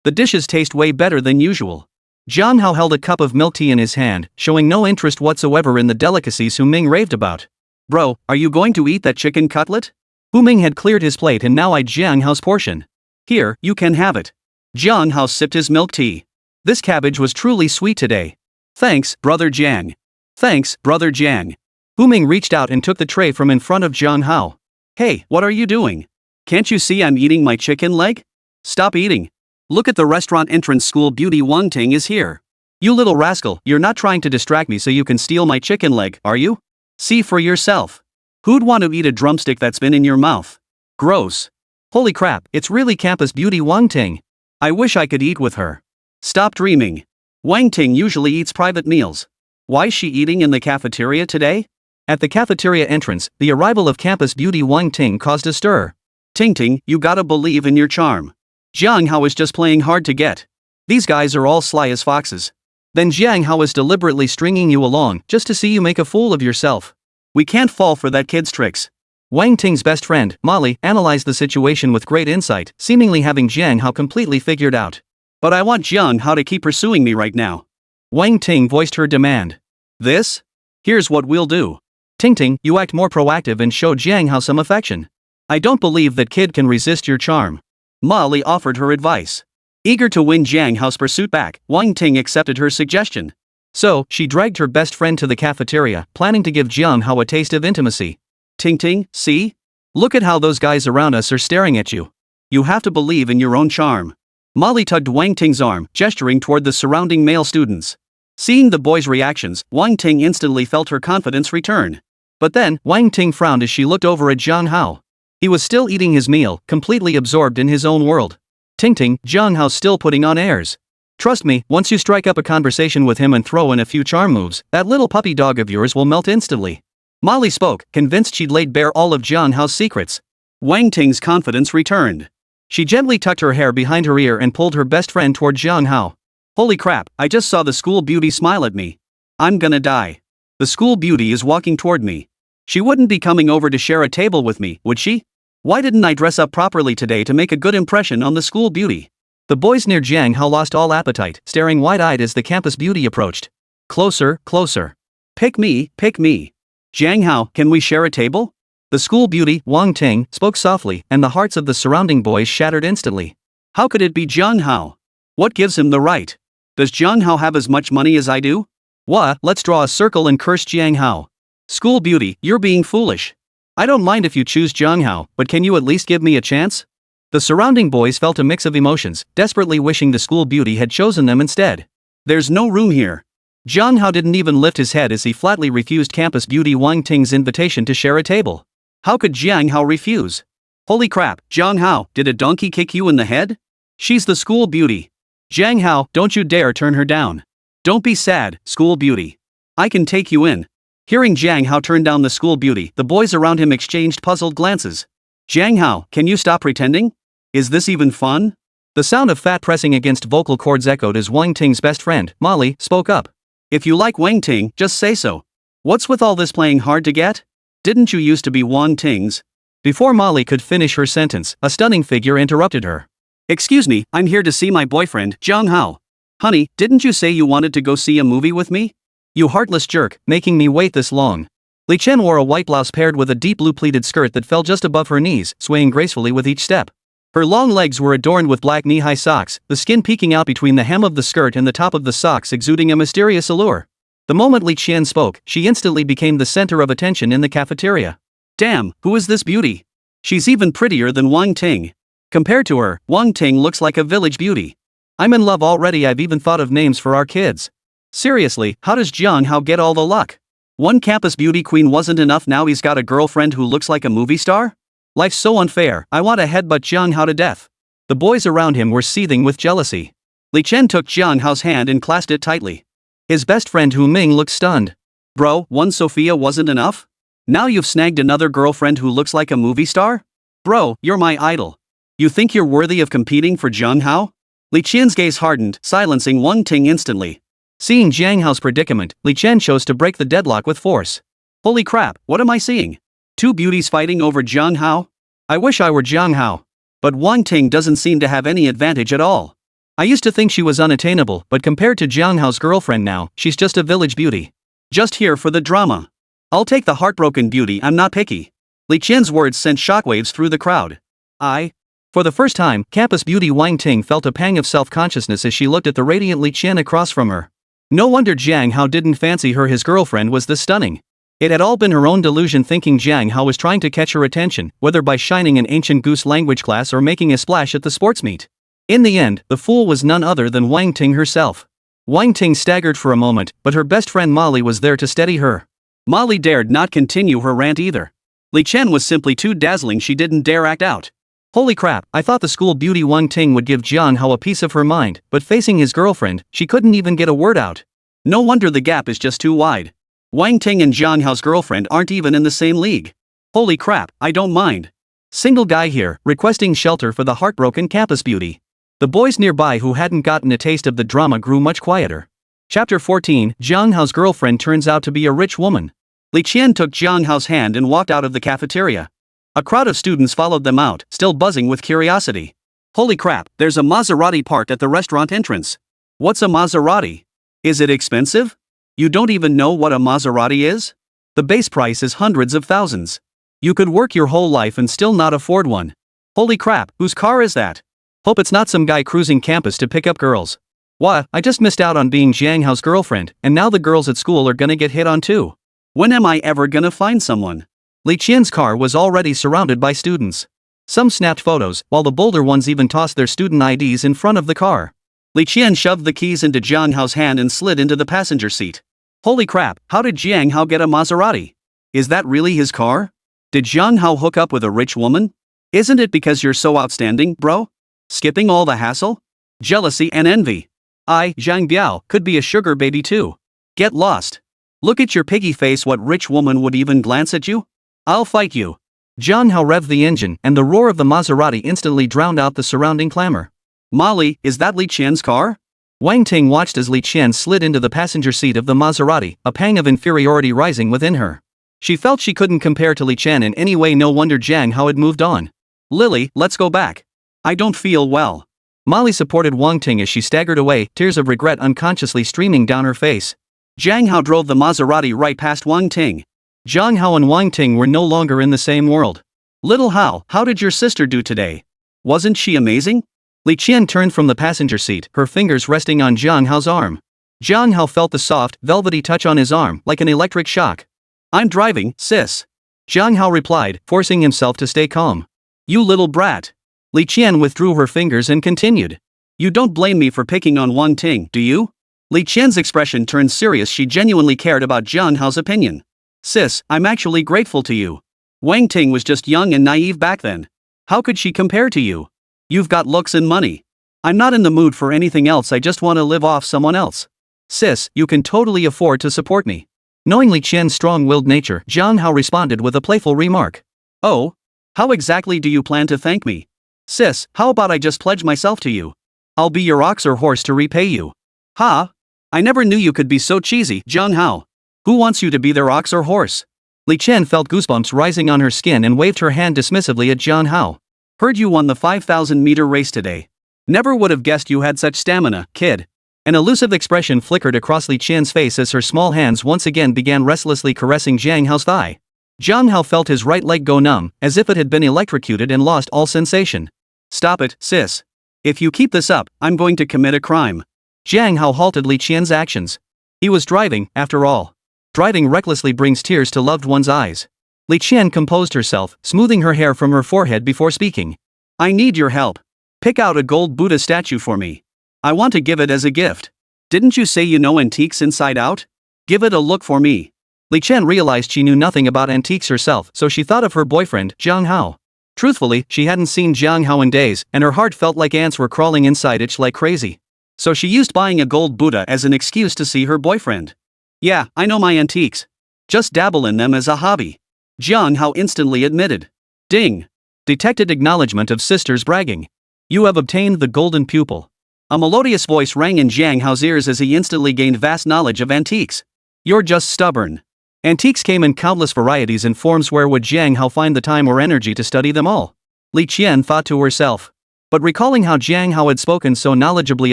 The dishes taste way better than usual. Jiang Hao held a cup of milk tea in his hand, showing no interest whatsoever in the delicacies Hu Ming raved about. Bro, are you going to eat that chicken cutlet? Hu Ming had cleared his plate and now eyed Jiang Hao's portion. Here, you can have it. Jiang Hao sipped his milk tea. This cabbage was truly sweet today. Thanks, Brother Jiang. Thanks, Brother Jiang. Hu Ming reached out and took the tray from in front of Jiang Hao. Hey, what are you doing? Can't you see I'm eating my chicken leg? Stop eating. Look at the restaurant entrance. School beauty Wang Ting is here. You little rascal, you're not trying to distract me so you can steal my chicken leg, are you? See for yourself. Who'd want to eat a drumstick that's been in your mouth? Gross. Holy crap, it's really campus beauty Wang Ting. I wish I could eat with her. Stop dreaming. Wang Ting usually eats private meals. Why's she eating in the cafeteria today? At the cafeteria entrance, the arrival of campus beauty Wang Ting caused a stir. Ting Ting, you gotta believe in your charm. Jiang Hao is just playing hard to get. These guys are all sly as foxes. Then Jiang Hao is deliberately stringing you along just to see you make a fool of yourself. We can't fall for that kid's tricks. Wang Ting's best friend, Molly, analyzed the situation with great insight, seemingly having Jiang Hao completely figured out. But I want Jiang Hao to keep pursuing me right now. Wang Ting voiced her demand. This? Here's what we'll do. Ting Ting, you act more proactive and show Jiang Hao some affection. I don't believe that kid can resist your charm. Molly offered her advice. Eager to win Jiang Hao's pursuit back, Wang Ting accepted her suggestion. So, she dragged her best friend to the cafeteria, planning to give Jiang Hao a taste of intimacy. Ting Ting, see? Look at how those guys around us are staring at you. You have to believe in your own charm. Molly tugged Wang Ting's arm, gesturing toward the surrounding male students. Seeing the boys' reactions, Wang Ting instantly felt her confidence return. But then, Wang Ting frowned as she looked over at Jiang Hao. He was still eating his meal, completely absorbed in his own world. Ting Ting, Jiang Hao's still putting on airs. Trust me, once you strike up a conversation with him and throw in a few charm moves, that little puppy dog of yours will melt instantly. Molly spoke, convinced she'd laid bare all of Jiang Hao's secrets. Wang Ting's confidence returned. She gently tucked her hair behind her ear and pulled her best friend toward Jiang Hao. Holy crap, I just saw the school beauty smile at me. I'm gonna die. The school beauty is walking toward me. She wouldn't be coming over to share a table with me, would she? Why didn't I dress up properly today to make a good impression on the school beauty? The boys near Jiang Hao lost all appetite, staring wide-eyed as the campus beauty approached. Closer, closer. Pick me, pick me. Jiang Hao, can we share a table? The school beauty, Wang Ting, spoke softly, and the hearts of the surrounding boys shattered instantly. How could it be Jiang Hao? What gives him the right? Does Jiang Hao have as much money as I do? Let's draw a circle and curse Jiang Hao. School beauty, you're being foolish. I don't mind if you choose Jiang Hao, but can you at least give me a chance? The surrounding boys felt a mix of emotions, desperately wishing the school beauty had chosen them instead. There's no room here. Jiang Hao didn't even lift his head as he flatly refused campus beauty Wang Ting's invitation to share a table. How could Jiang Hao refuse? Holy crap, Jiang Hao, did a donkey kick you in the head? She's the school beauty. Jiang Hao, don't you dare turn her down. Don't be sad, school beauty. I can take you in. Hearing Jiang Hao turn down the school beauty, the boys around him exchanged puzzled glances. Jiang Hao, can you stop pretending? Is this even fun? The sound of fat pressing against vocal cords echoed as Wang Ting's best friend, Molly, spoke up. If you like Wang Ting, just say so. What's with all this playing hard to get? Didn't you used to be Wang Ting's? Before Molly could finish her sentence, a stunning figure interrupted her. Excuse me, I'm here to see my boyfriend, Jiang Hao. Honey, didn't you say you wanted to go see a movie with me? You heartless jerk, making me wait this long. Li Chen wore a white blouse paired with a deep blue pleated skirt that fell just above her knees, swaying gracefully with each step. Her long legs were adorned with black knee-high socks, the skin peeking out between the hem of the skirt and the top of the socks exuding a mysterious allure. The moment Li Chen spoke, she instantly became the center of attention in the cafeteria. Damn, who is this beauty? She's even prettier than Wang Ting. Compared to her, Wang Ting looks like a village beauty. I'm in love already. I've even thought of names for our kids. Seriously, how does Jiang Hao get all the luck? One campus beauty queen wasn't enough, now he's got a girlfriend who looks like a movie star? Life's so unfair, I want to headbutt Jiang Hao to death. The boys around him were seething with jealousy. Li Chen took Jiang Hao's hand and clasped it tightly. His best friend Hu Ming looked stunned. Bro, one Sofia wasn't enough? Now you've snagged another girlfriend who looks like a movie star? Bro, you're my idol. You think you're worthy of competing for Jiang Hao? Li Chen's gaze hardened, silencing Wang Ting instantly. Seeing Jiang Hao's predicament, Li Chen chose to break the deadlock with force. Holy crap, what am I seeing? Two beauties fighting over Jiang Hao? I wish I were Jiang Hao. But Wang Ting doesn't seem to have any advantage at all. I used to think she was unattainable, but compared to Jiang Hao's girlfriend now, she's just a village beauty. Just here for the drama. I'll take the heartbroken beauty, I'm not picky. Li Chen's words sent shockwaves through the crowd. For the first time, campus beauty Wang Ting felt a pang of self-consciousness as she looked at the radiant Li Chen across from her. No wonder Jiang Hao didn't fancy her. His girlfriend was this stunning. It had all been her own delusion, thinking Jiang Hao was trying to catch her attention, whether by shining an ancient-goose-language class or making a splash at the sports meet. In the end, the fool was none other than Wang Ting herself. Wang Ting staggered for a moment, but her best friend Molly was there to steady her. Molly dared not continue her rant either. Li Chen was simply too dazzling, she didn't dare act out. Holy crap, I thought the school beauty Wang Ting would give Jiang Hao a piece of her mind, but facing his girlfriend, she couldn't even get a word out. No wonder the gap is just too wide. Wang Ting and Jiang Hao's girlfriend aren't even in the same league. Holy crap, I don't mind. Single guy here, requesting shelter for the heartbroken campus beauty. The boys nearby who hadn't gotten a taste of the drama grew much quieter. Chapter 14, Jiang Hao's girlfriend turns out to be a rich woman. Li Chen took Jiang Hao's hand and walked out of the cafeteria. A crowd of students followed them out, still buzzing with curiosity. Holy crap, there's a Maserati parked at the restaurant entrance. What's a Maserati? Is it expensive? You don't even know what a Maserati is? The base price is hundreds of thousands. You could work your whole life and still not afford one. Holy crap, whose car is that? Hope it's not some guy cruising campus to pick up girls. I just missed out on being Jiang Hao's girlfriend, and now the girls at school are gonna get hit on too. When am I ever gonna find someone? Li Qian's car was already surrounded by students. Some snapped photos, while the bolder ones even tossed their student IDs in front of the car. Li Qian shoved the keys into Jiang Hao's hand and slid into the passenger seat. Holy crap, how did Jiang Hao get a Maserati? Is that really his car? Did Jiang Hao hook up with a rich woman? Isn't it because you're so outstanding, bro? Skipping all the hassle? Jealousy and envy. Zhang Biao, could be a sugar baby too. Get lost. Look at your piggy face, what rich woman would even glance at you? I'll fight you. Jiang Hao revved the engine, and the roar of the Maserati instantly drowned out the surrounding clamor. Molly, is that Li Qian's car? Wang Ting watched as Li Qian slid into the passenger seat of the Maserati, a pang of inferiority rising within her. She felt she couldn't compare to Li Qian in any way. No wonder Jiang Hao had moved on. Lily, let's go back. I don't feel well. Molly supported Wang Ting as she staggered away, tears of regret unconsciously streaming down her face. Jiang Hao drove the Maserati right past Wang Ting. Jiang Hao and Wang Ting were no longer in the same world. Little Hao, how did your sister do today? Wasn't she amazing? Li Qian turned from the passenger seat, her fingers resting on Jiang Hao's arm. Jiang Hao felt the soft, velvety touch on his arm, like an electric shock. I'm driving, sis. Jiang Hao replied, forcing himself to stay calm. You little brat. Li Qian withdrew her fingers and continued. You don't blame me for picking on Wang Ting, do you? Li Qian's expression turned serious. She genuinely cared about Jiang Hao's opinion. Sis, I'm actually grateful to you. Wang Ting was just young and naive back then. How could she compare to you? You've got looks and money. I'm not in the mood for anything else. I just want to live off someone else. Sis, you can totally afford to support me. Knowing Li Qian's strong-willed nature, Jiang Hao responded with a playful remark. Oh? How exactly do you plan to thank me? Sis, how about I just pledge myself to you? I'll be your ox or horse to repay you. Ha? I never knew you could be so cheesy, Jiang Hao. Who wants you to be their ox or horse? Li Qian felt goosebumps rising on her skin and waved her hand dismissively at Jiang Hao. Heard you won the 5,000-meter race today. Never would have guessed you had such stamina, kid. An elusive expression flickered across Li Qian's face as her small hands once again began restlessly caressing Jiang Hao's thigh. Jiang Hao felt his right leg go numb, as if it had been electrocuted and lost all sensation. Stop it, sis. If you keep this up, I'm going to commit a crime. Jiang Hao halted Li Qian's actions. He was driving, after all. Driving recklessly brings tears to loved one's eyes. Li Qian composed herself, smoothing her hair from her forehead before speaking. I need your help. Pick out a gold Buddha statue for me. I want to give it as a gift. Didn't you say you know antiques inside out? Give it a look for me. Li Qian realized she knew nothing about antiques herself, so she thought of her boyfriend, Jiang Hao. Truthfully, she hadn't seen Jiang Hao in days, and her heart felt like ants were crawling inside it like crazy. So she used buying a gold Buddha as an excuse to see her boyfriend. Yeah, I know my antiques. Just dabble in them as a hobby. Jiang Hao instantly admitted. Ding. Detected acknowledgement of sister's bragging. You have obtained the golden pupil. A melodious voice rang in Jiang Hao's ears as he instantly gained vast knowledge of antiques. You're just stubborn. Antiques came in countless varieties and forms. Where would Jiang Hao find the time or energy to study them all? Li Qian thought to herself. But recalling how Jiang Hao had spoken so knowledgeably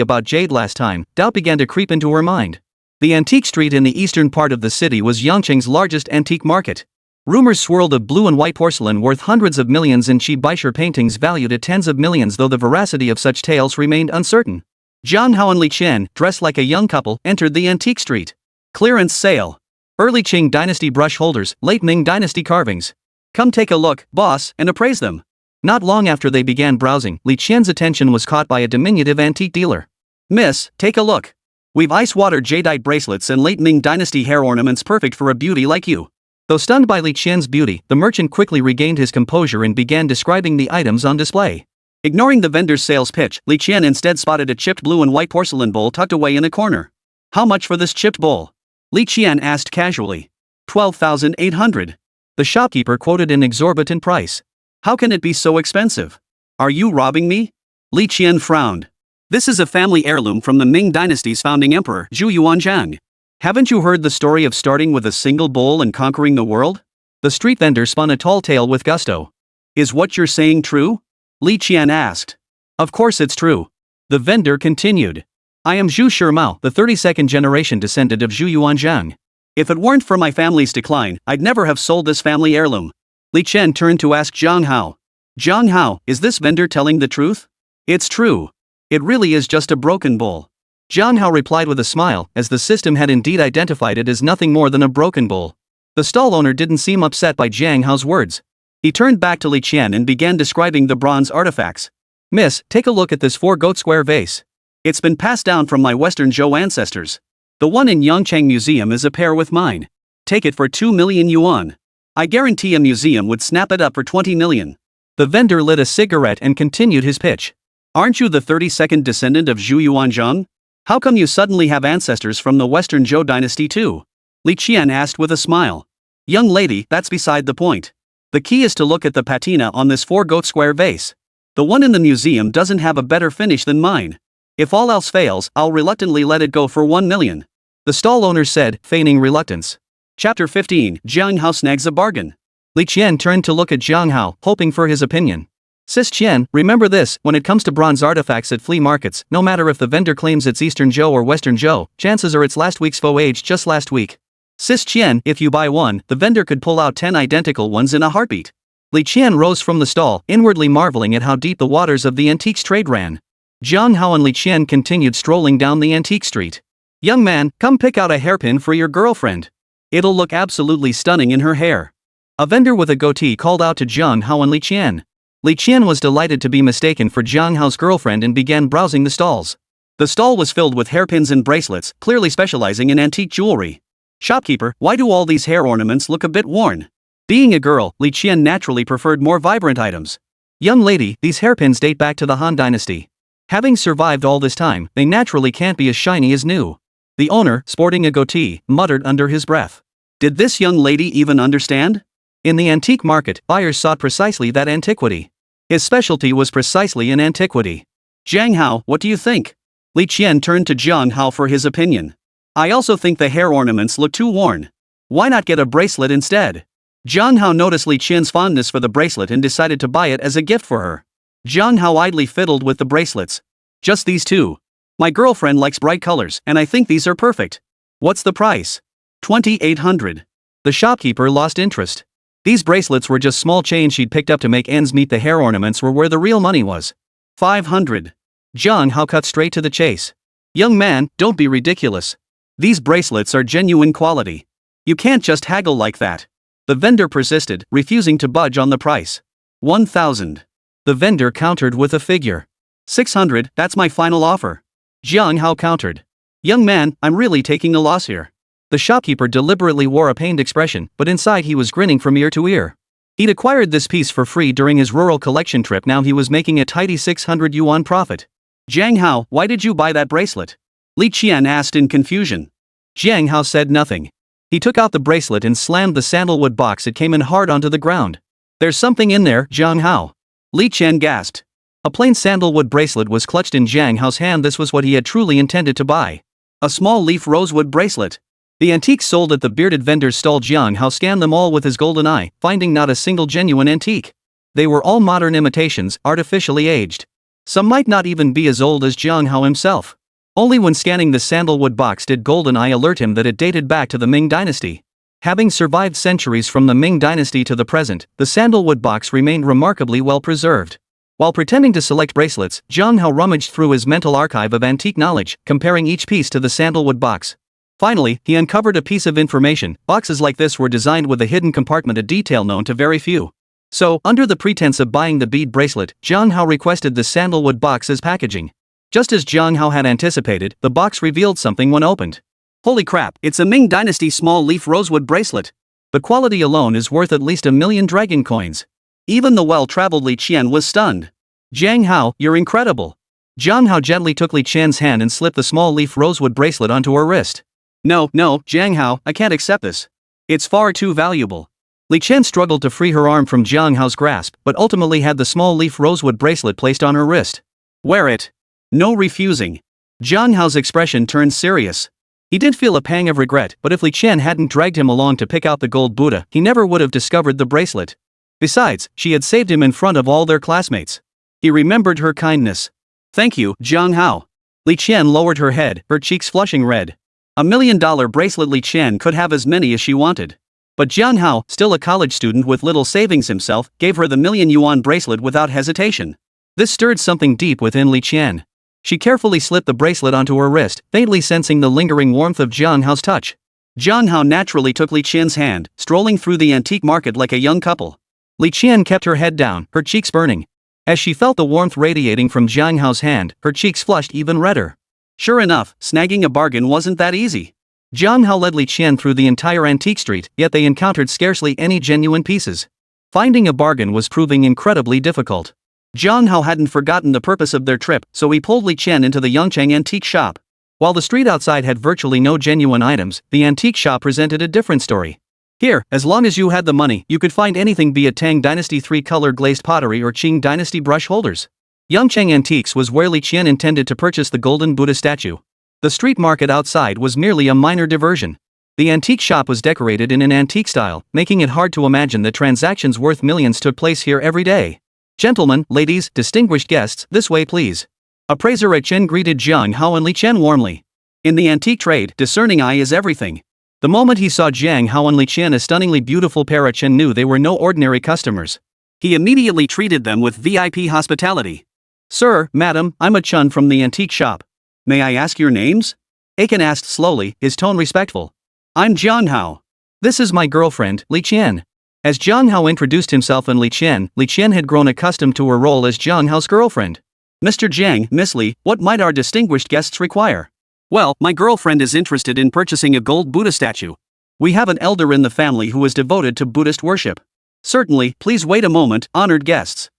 about jade last time, doubt began to creep into her mind. The antique street in the eastern part of the city was Yangcheng's largest antique market. Rumors swirled of blue and white porcelain worth hundreds of millions and cheap Baisher paintings valued at tens of millions, though the veracity of such tales remained uncertain. Jiang Hao and Li Qian, dressed like a young couple, entered the antique street. Clearance sale. Early Qing dynasty brush holders, late Ming dynasty carvings. Come take a look, boss, and appraise them. Not long after they began browsing, Li Qian's attention was caught by a diminutive antique dealer. Miss, take a look. We've ice-water jadeite bracelets and late Ming dynasty hair ornaments perfect for a beauty like you. Though stunned by Li Qian's beauty, the merchant quickly regained his composure and began describing the items on display. Ignoring the vendor's sales pitch, Li Qian instead spotted a chipped blue and white porcelain bowl tucked away in a corner. How much for this chipped bowl? Li Qian asked casually. 12,800. The shopkeeper quoted an exorbitant price. How can it be so expensive? Are you robbing me? Li Qian frowned. This is a family heirloom from the Ming dynasty's founding emperor, Zhu Yuanzhang. Haven't you heard the story of starting with a single bowl and conquering the world? The street vendor spun a tall tale with gusto. Is what you're saying true? Li Qian asked. Of course it's true. The vendor continued. I am Zhu Shimao, the 32nd generation descendant of Zhu Yuanzhang. If it weren't for my family's decline, I'd never have sold this family heirloom. Li Qian turned to ask Jiang Hao. Jiang Hao, is this vendor telling the truth? It's true. It really is just a broken bowl. Jiang Hao replied with a smile, as the system had indeed identified it as nothing more than a broken bowl. The stall owner didn't seem upset by Jiang Hao's words. He turned back to Li Qian and began describing the bronze artifacts. Miss, take a look at this 4-goat square vase. It's been passed down from my Western Zhou ancestors. The one in Yangcheng Museum is a pair with mine. Take it for 2 million yuan. I guarantee a museum would snap it up for 20 million. The vendor lit a cigarette and continued his pitch. Aren't you the 32nd descendant of Zhu Yuanzhang? How come you suddenly have ancestors from the Western Zhou dynasty too? Li Qian asked with a smile. Young lady, that's beside the point. The key is to look at the patina on this 4-goat square vase. The one in the museum doesn't have a better finish than mine. If all else fails, I'll reluctantly let it go for 1 million. The stall owner said, feigning reluctance. Chapter 15, Jiang Hao snags a bargain. Li Qian turned to look at Jiang Hao, hoping for his opinion. Sis Qian, remember this, when it comes to bronze artifacts at flea markets, no matter if the vendor claims it's Eastern Zhou or Western Zhou, chances are it's last week's faux aged just last week. Sis Qian, if you buy one, the vendor could pull out 10 identical ones in a heartbeat. Li Qian rose from the stall, inwardly marveling at how deep the waters of the antiques trade ran. Jiang Hao and Li Qian continued strolling down the antique street. Young man, come pick out a hairpin for your girlfriend. It'll look absolutely stunning in her hair. A vendor with a goatee called out to Jiang Hao and Li Qian. Li Qian was delighted to be mistaken for Jiang Hao's girlfriend and began browsing the stalls. The stall was filled with hairpins and bracelets, clearly specializing in antique jewelry. Shopkeeper, why do all these hair ornaments look a bit worn? Being a girl, Li Qian naturally preferred more vibrant items. Young lady, these hairpins date back to the Han Dynasty. Having survived all this time, they naturally can't be as shiny as new. The owner, sporting a goatee, muttered under his breath. Did this young lady even understand? In the antique market, buyers sought precisely that antiquity. His specialty was precisely in antiquity. Jiang Hao, what do you think? Li Qian turned to Jiang Hao for his opinion. I also think the hair ornaments look too worn. Why not get a bracelet instead? Jiang Hao noticed Li Qian's fondness for the bracelet and decided to buy it as a gift for her. Jiang Hao idly fiddled with the bracelets. Just these two. My girlfriend likes bright colors, and I think these are perfect. What's the price? 2,800. The shopkeeper lost interest. These bracelets were just small chains she'd picked up to make ends meet. The hair ornaments were where the real money was. 500. Jiang Hao cut straight to the chase. Young man, don't be ridiculous. These bracelets are genuine quality. You can't just haggle like that. The vendor persisted, refusing to budge on the price. 1,000. The vendor countered with a figure. 600, that's my final offer. Jiang Hao countered. Young man, I'm really taking a loss here. The shopkeeper deliberately wore a pained expression, but inside he was grinning from ear to ear. He'd acquired this piece for free during his rural collection trip. Now he was making a tidy 600 yuan profit. Jiang Hao, why did you buy that bracelet? Li Qian asked in confusion. Jiang Hao said nothing. He took out the bracelet and slammed the sandalwood box. It came in hard onto the ground. There's something in there, Jiang Hao. Li Qian gasped. A plain sandalwood bracelet was clutched in Jiang Hao's hand. This was what he had truly intended to buy. A small leaf rosewood bracelet. The antiques sold at the bearded vendor's stall. Jiang Hao scanned them all with his golden eye, finding not a single genuine antique. They were all modern imitations, artificially aged. Some might not even be as old as Jiang Hao himself. Only when scanning the sandalwood box did golden eye alert him that it dated back to the Ming Dynasty. Having survived centuries from the Ming Dynasty to the present, the sandalwood box remained remarkably well preserved. While pretending to select bracelets, Jiang Hao rummaged through his mental archive of antique knowledge, comparing each piece to the sandalwood box. Finally, he uncovered a piece of information. Boxes like this were designed with a hidden compartment, a detail known to very few. So, under the pretense of buying the bead bracelet, Jiang Hao requested the sandalwood box as packaging. Just as Jiang Hao had anticipated, the box revealed something when opened. Holy crap, it's a Ming Dynasty small leaf rosewood bracelet. The quality alone is worth at least 1,000,000 dragon coins. Even the well-traveled Li Qian was stunned. Jiang Hao, you're incredible. Jiang Hao gently took Li Qian's hand and slipped the small leaf rosewood bracelet onto her wrist. No, Jiang Hao, I can't accept this. It's far too valuable. Li Qian struggled to free her arm from Jiang Hao's grasp, but ultimately had the small leaf rosewood bracelet placed on her wrist. Wear it. No refusing. Jiang Hao's expression turned serious. He did feel a pang of regret, but if Li Qian hadn't dragged him along to pick out the gold Buddha, he never would have discovered the bracelet. Besides, she had saved him in front of all their classmates. He remembered her kindness. Thank you, Jiang Hao. Li Qian lowered her head, her cheeks flushing red. $1,000,000 bracelet. Li Qian could have as many as she wanted. But Jiang Hao, still a college student with little savings himself, gave her the 1,000,000 yuan bracelet without hesitation. This stirred something deep within Li Qian. She carefully slipped the bracelet onto her wrist, faintly sensing the lingering warmth of Jiang Hao's touch. Jiang Hao naturally took Li Qian's hand, strolling through the antique market like a young couple. Li Qian kept her head down, her cheeks burning. As she felt the warmth radiating from Jiang Hao's hand, her cheeks flushed even redder. Sure enough, snagging a bargain wasn't that easy. Jiang Hao led Li Qian through the entire antique street, yet they encountered scarcely any genuine pieces. Finding a bargain was proving incredibly difficult. Jiang Hao hadn't forgotten the purpose of their trip, so he pulled Li Qian into the Yongcheng antique shop. While the street outside had virtually no genuine items, the antique shop presented a different story. Here, as long as you had the money, you could find anything, be it Tang Dynasty 3-color glazed pottery or Qing Dynasty brush holders. Yongcheng Antiques was where Li Qian intended to purchase the golden Buddha statue. The street market outside was merely a minor diversion. The antique shop was decorated in an antique style, making it hard to imagine that transactions worth millions took place here every day. Gentlemen, ladies, distinguished guests, this way please. Appraiser Richest greeted Jiang Hao and Li Chen warmly. In the antique trade, discerning eye is everything. The moment he saw Jiang Hao and Li Chen, a stunningly beautiful pair, Richest knew they were no ordinary customers. He immediately treated them with VIP hospitality. Sir, madam, I'm a Chun from the antique shop. May I ask your names? Aiken asked slowly, his tone respectful. I'm Jiang Hao. This is my girlfriend, Li Chen. As Jiang Hao introduced himself and Li Chen had grown accustomed to her role as Jiang Hao's girlfriend. Mr. Jiang, Miss Li, what might our distinguished guests require? Well, my girlfriend is interested in purchasing a gold Buddha statue. We have an elder in the family who is devoted to Buddhist worship. Certainly, please wait a moment, honored guests.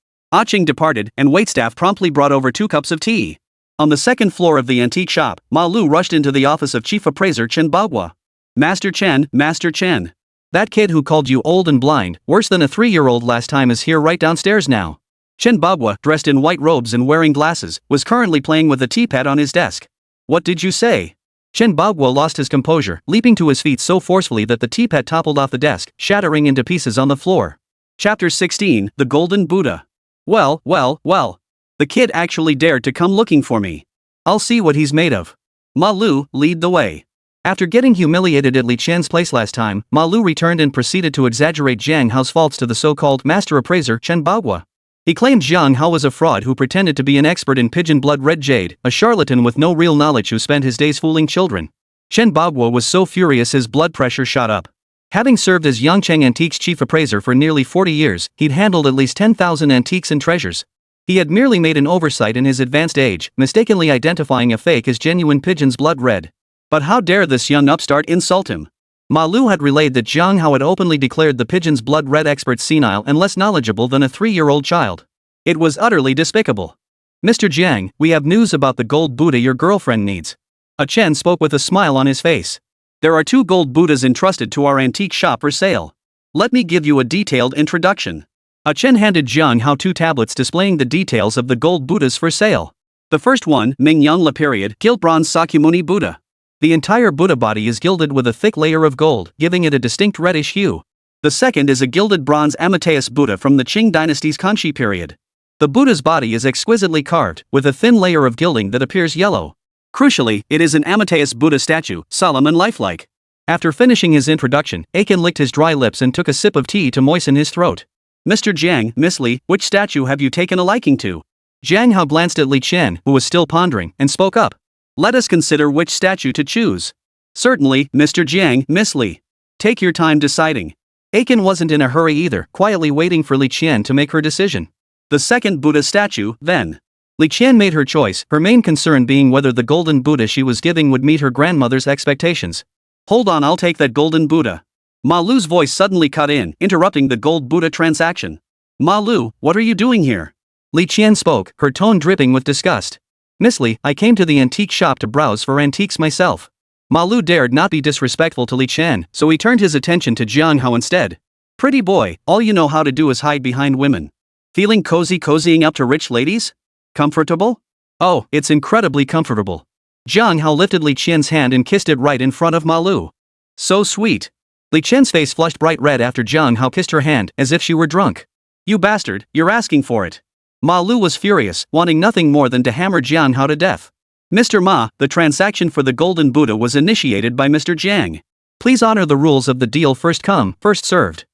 Ching departed, and waitstaff promptly brought over 2 cups of tea. On the second floor of the antique shop, Ma Lu rushed into the office of Chief Appraiser Chen Bagua. Master Chen, Master Chen. That kid who called you old and blind, worse than a 3-year-old last time, is here right downstairs now. Chen Bagua, dressed in white robes and wearing glasses, was currently playing with a teapot on his desk. What did you say? Chen Bagua lost his composure, leaping to his feet so forcefully that the teapot toppled off the desk, shattering into pieces on the floor. Chapter 16, The Golden Buddha. Well. The kid actually dared to come looking for me. I'll see what he's made of. Ma Lu, lead the way. After getting humiliated at Li Chen's place last time, Ma Lu returned and proceeded to exaggerate Jiang Hao's faults to the so-called master appraiser Chen Bagua. He claimed Jiang Hao was a fraud who pretended to be an expert in pigeon blood red jade, a charlatan with no real knowledge who spent his days fooling children. Chen Bagua was so furious his blood pressure shot up. Having served as Yangcheng Antiques chief appraiser for nearly 40 years, he'd handled at least 10,000 antiques and treasures. He had merely made an oversight in his advanced age, mistakenly identifying a fake as genuine pigeon's blood red. But how dare this young upstart insult him? Ma Lu had relayed that Jiang Hao had openly declared the pigeon's blood red expert senile and less knowledgeable than a 3-year-old child. It was utterly despicable. Mr. Jiang, we have news about the gold Buddha your girlfriend needs. Chen spoke with a smile on his face. There are 2 gold Buddhas entrusted to our antique shop for sale. Let me give you a detailed introduction. Chen handed Jiang Hao 2 tablets displaying the details of the gold Buddhas for sale. The first one, Ming Yang La period, gilt bronze Sakyamuni Buddha. The entire Buddha body is gilded with a thick layer of gold, giving it a distinct reddish hue. The second is a gilded bronze Amateus Buddha from the Qing dynasty's Kanchi period. The Buddha's body is exquisitely carved, with a thin layer of gilding that appears yellow. Crucially, it is an Amateus Buddha statue, solemn and lifelike. After finishing his introduction, Aiken licked his dry lips and took a sip of tea to moisten his throat. Mr. Jiang, Miss Li, which statue have you taken a liking to? Jiang Hao glanced at Li Chen, who was still pondering, and spoke up. Let us consider which statue to choose. Certainly, Mr. Jiang, Miss Li. Take your time deciding. Aiken wasn't in a hurry either, quietly waiting for Li Chen to make her decision. The second Buddha statue, then. Li Chen made her choice, her main concern being whether the golden Buddha she was giving would meet her grandmother's expectations. Hold on, I'll take that golden Buddha. Ma Lu's voice suddenly cut in, interrupting the gold Buddha transaction. Ma Lu, what are you doing here? Li Chen spoke, her tone dripping with disgust. Miss Li, I came to the antique shop to browse for antiques myself. Ma Lu dared not be disrespectful to Li Chen, so he turned his attention to Jiang Hao instead. Pretty boy, all you know how to do is hide behind women. Feeling cozying up to rich ladies? Comfortable? Oh, it's incredibly comfortable. Jiang Hao lifted Li Chen's hand and kissed it right in front of Ma Lu. So sweet. Li Chen's face flushed bright red after Jiang Hao kissed her hand, as if she were drunk. You bastard, you're asking for it. Ma Lu was furious, wanting nothing more than to hammer Jiang Hao to death. Mr. Ma, the transaction for the golden Buddha was initiated by Mr. Jiang. Please honor the rules of the deal, first come, first served.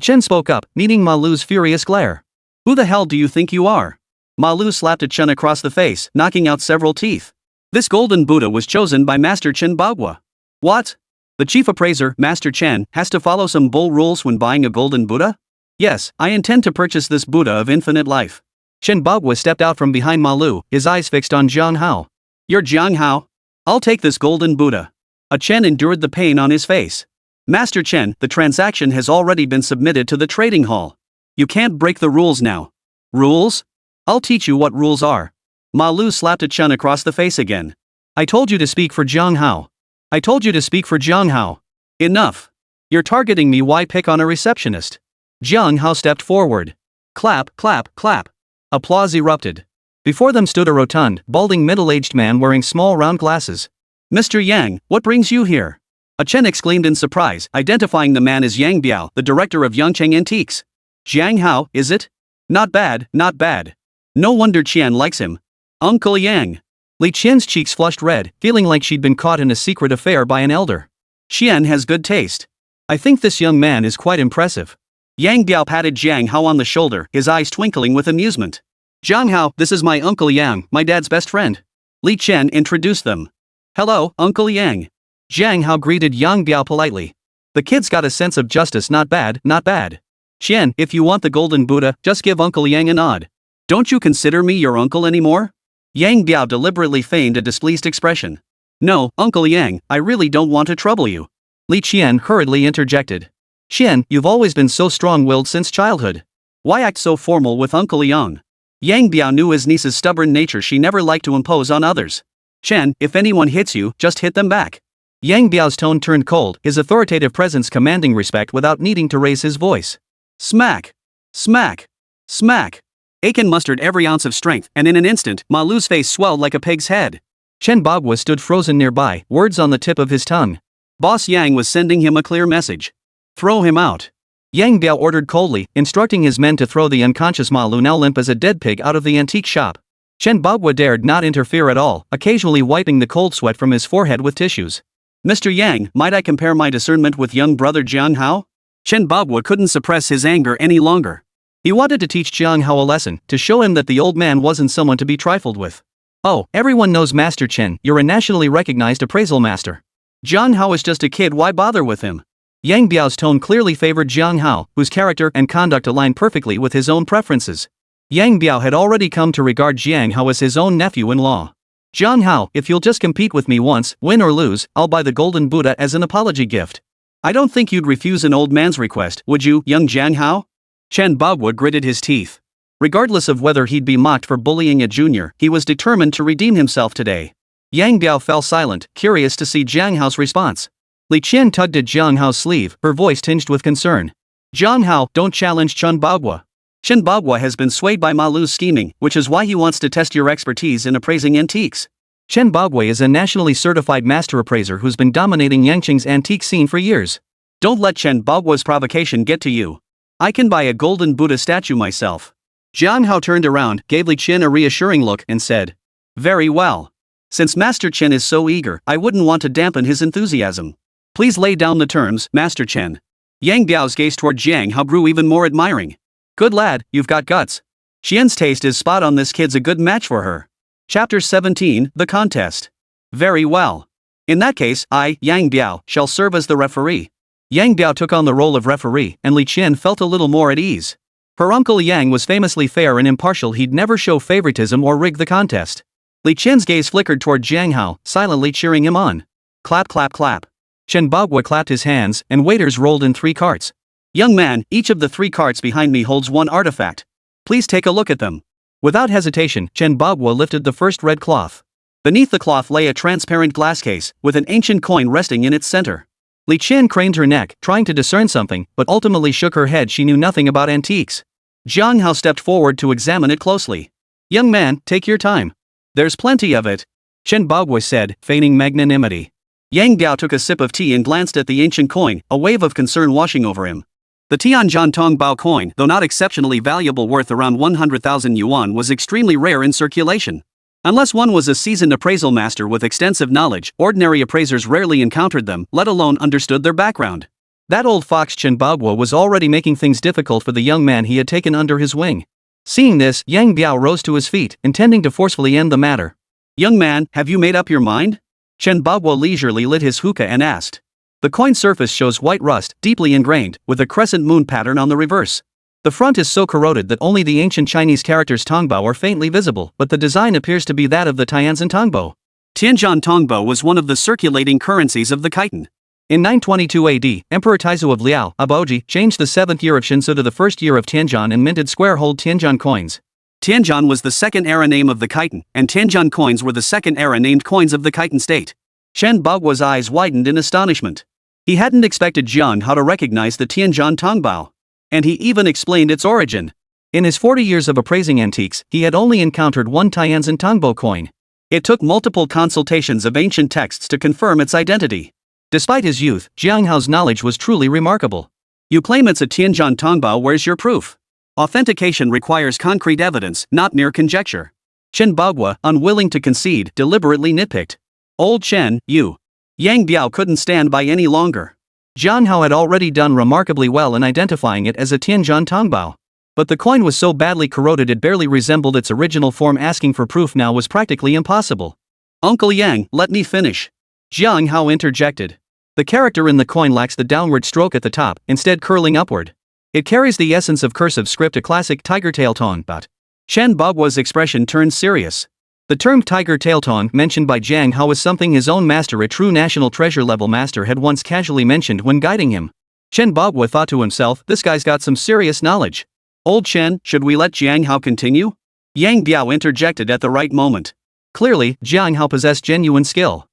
Chen spoke up, meeting Ma Lu's furious glare. Who the hell do you think you are? Ma Lu slapped Chen across the face, knocking out several teeth. This golden Buddha was chosen by Master Chen Bagua. What? The chief appraiser, Master Chen, has to follow some bull rules when buying a golden Buddha? Yes, I intend to purchase this Buddha of infinite life. Chen Bagua stepped out from behind Ma Lu, his eyes fixed on Jiang Hao. You're Jiang Hao? I'll take this golden Buddha. Chen endured the pain on his face. Master Chen, the transaction has already been submitted to the trading hall. You can't break the rules now. Rules? I'll teach you what rules are. Ma Lu slapped Chen across the face again. I told you to speak for Jiang Hao. I told you to speak for Jiang Hao. Enough. You're targeting me, why pick on a receptionist? Jiang Hao stepped forward. Clap, clap, clap. Applause erupted. Before them stood a rotund, balding middle-aged man wearing small round glasses. Mr. Yang, what brings you here? A Chen exclaimed in surprise, identifying the man as Yang Biao, the director of Yangcheng Antiques. Jiang Hao, is it? Not bad, not bad. No wonder Qian likes him. Uncle Yang. Li Qian's cheeks flushed red, feeling like she'd been caught in a secret affair by an elder. Qian has good taste. I think this young man is quite impressive. Yang Biao patted Jiang Hao on the shoulder, his eyes twinkling with amusement. Jiang Hao, this is my Uncle Yang, my dad's best friend. Li Qian introduced them. Hello, Uncle Yang. Jiang Hao greeted Yang Biao politely. The kid's got a sense of justice, not bad, not bad. Qian, if you want the golden Buddha, just give Uncle Yang a nod. Don't you consider me your uncle anymore? Yang Biao deliberately feigned a displeased expression. No, Uncle Yang, I really don't want to trouble you. Li Qian hurriedly interjected. Qian, you've always been so strong-willed since childhood. Why act so formal with Uncle Yang? Yang Biao knew his niece's stubborn nature. She never liked to impose on others. Chen, if anyone hits you, just hit them back. Yang Biao's tone turned cold, his authoritative presence commanding respect without needing to raise his voice. Smack! Smack! Smack! Aiken mustered every ounce of strength, and in an instant, Ma Lu's face swelled like a pig's head. Chen Bagua stood frozen nearby, words on the tip of his tongue. Boss Yang was sending him a clear message. Throw him out. Yang Biao ordered coldly, instructing his men to throw the unconscious Ma Lu, now limp as a dead pig, out of the antique shop. Chen Bagua dared not interfere at all, occasionally wiping the cold sweat from his forehead with tissues. Mr. Yang, might I compare my discernment with young brother Jiang Hao? Chen Bagua couldn't suppress his anger any longer. He wanted to teach Jiang Hao a lesson, to show him that the old man wasn't someone to be trifled with. Oh, everyone knows Master Chen, you're a nationally recognized appraisal master. Jiang Hao is just a kid, why bother with him? Yang Biao's tone clearly favored Jiang Hao, whose character and conduct aligned perfectly with his own preferences. Yang Biao had already come to regard Jiang Hao as his own nephew-in-law. Jiang Hao, if you'll just compete with me once, win or lose, I'll buy the golden Buddha as an apology gift. I don't think you'd refuse an old man's request, would you, young Jiang Hao? Chen Bagua gritted his teeth. Regardless of whether he'd be mocked for bullying a junior, he was determined to redeem himself today. Yang Biao fell silent, curious to see Jiang Hao's response. Li Qian tugged at Jiang Hao's sleeve, her voice tinged with concern. Jiang Hao, don't challenge Chen Bagua. Chen Bagua has been swayed by Ma Lu's scheming, which is why he wants to test your expertise in appraising antiques. Chen Bagua is a nationally certified master appraiser who's been dominating Yangcheng's antique scene for years. Don't let Chen Bagua's provocation get to you. I can buy a golden Buddha statue myself. Jiang Hao turned around, gave Li Qian a reassuring look, and said, very well. Since Master Chen is so eager, I wouldn't want to dampen his enthusiasm. Please lay down the terms, Master Chen. Yang Biao's gaze toward Jiang Hao grew even more admiring. Good lad, you've got guts. Qian's taste is spot on. This kid's a good match for her. Chapter 17, The Contest. Very well. In that case, I, Yang Biao, shall serve as the referee. Yang Biao took on the role of referee, and Li Qian felt a little more at ease. Her uncle Yang was famously fair and impartial. He'd never show favoritism or rig the contest. Li Qian's gaze flickered toward Jiang Hao, silently cheering him on. Clap clap clap. Chen Bagua clapped his hands, and waiters rolled in 3 carts. Young man, each of the 3 carts behind me holds 1 artifact. Please take a look at them. Without hesitation, Chen Bagua lifted the first red cloth. Beneath the cloth lay a transparent glass case, with an ancient coin resting in its center. Li Qian craned her neck, trying to discern something, but ultimately shook her head. She knew nothing about antiques. Jiang Hao stepped forward to examine it closely. Young man, take your time. There's plenty of it, Chen Bagua said, feigning magnanimity. Yang Biao took a sip of tea and glanced at the ancient coin, a wave of concern washing over him. The Tianjin Tongbao coin, though not exceptionally valuable, worth around 100,000 yuan, was extremely rare in circulation. Unless one was a seasoned appraisal master with extensive knowledge, ordinary appraisers rarely encountered them, let alone understood their background. That old fox Chen Bagua was already making things difficult for the young man he had taken under his wing. Seeing this, Yang Biao rose to his feet, intending to forcefully end the matter. Young man, have you made up your mind? Chen Bagua leisurely lit his hookah and asked. The coin surface shows white rust, deeply ingrained, with a crescent moon pattern on the reverse. The front is so corroded that only the ancient Chinese characters Tongbao are faintly visible, but the design appears to be that of the Tianjin Tongbao. Tianjin Tongbao was one of the circulating currencies of the Khitan. In 922 AD, Emperor Taizu of Liao, Aboji, changed the 7th year of Shinsu to the 1st year of Tianjin and minted square-holed Tianjin coins. Tianjin was the second era name of the Khitan, and Tianjin coins were the second era named coins of the Khitan state. Chen Bagua's eyes widened in astonishment. He hadn't expected Jiang Hao to recognize the Tianjin Tongbao. And he even explained its origin. In his 40 years of appraising antiques, he had only encountered one Tianjin Tongbao coin. It took multiple consultations of ancient texts to confirm its identity. Despite his youth, Jiang Hao's knowledge was truly remarkable. You claim it's a Tianjin Tongbao, where's your proof? Authentication requires concrete evidence, not mere conjecture. Chen Bagua, unwilling to concede, deliberately nitpicked. Old Chen, you. Yang Biao couldn't stand by any longer. Jiang Hao had already done remarkably well in identifying it as a Tianjin Tongbao. But the coin was so badly corroded it barely resembled its original form. Asking for proof now was practically impossible. Uncle Yang, let me finish. Jiang Hao interjected. The character in the coin lacks the downward stroke at the top, instead curling upward. It carries the essence of cursive script, a classic tiger tail tone, but Chen Bagua's expression turned serious. The term tiger tail tone mentioned by Jiang Hao was something his own master, a true national treasure level master, had once casually mentioned when guiding him. Chen Bagua thought to himself, this guy's got some serious knowledge. Old Chen, should we let Jiang Hao continue? Yang Biao interjected at the right moment. Clearly, Jiang Hao possessed genuine skill.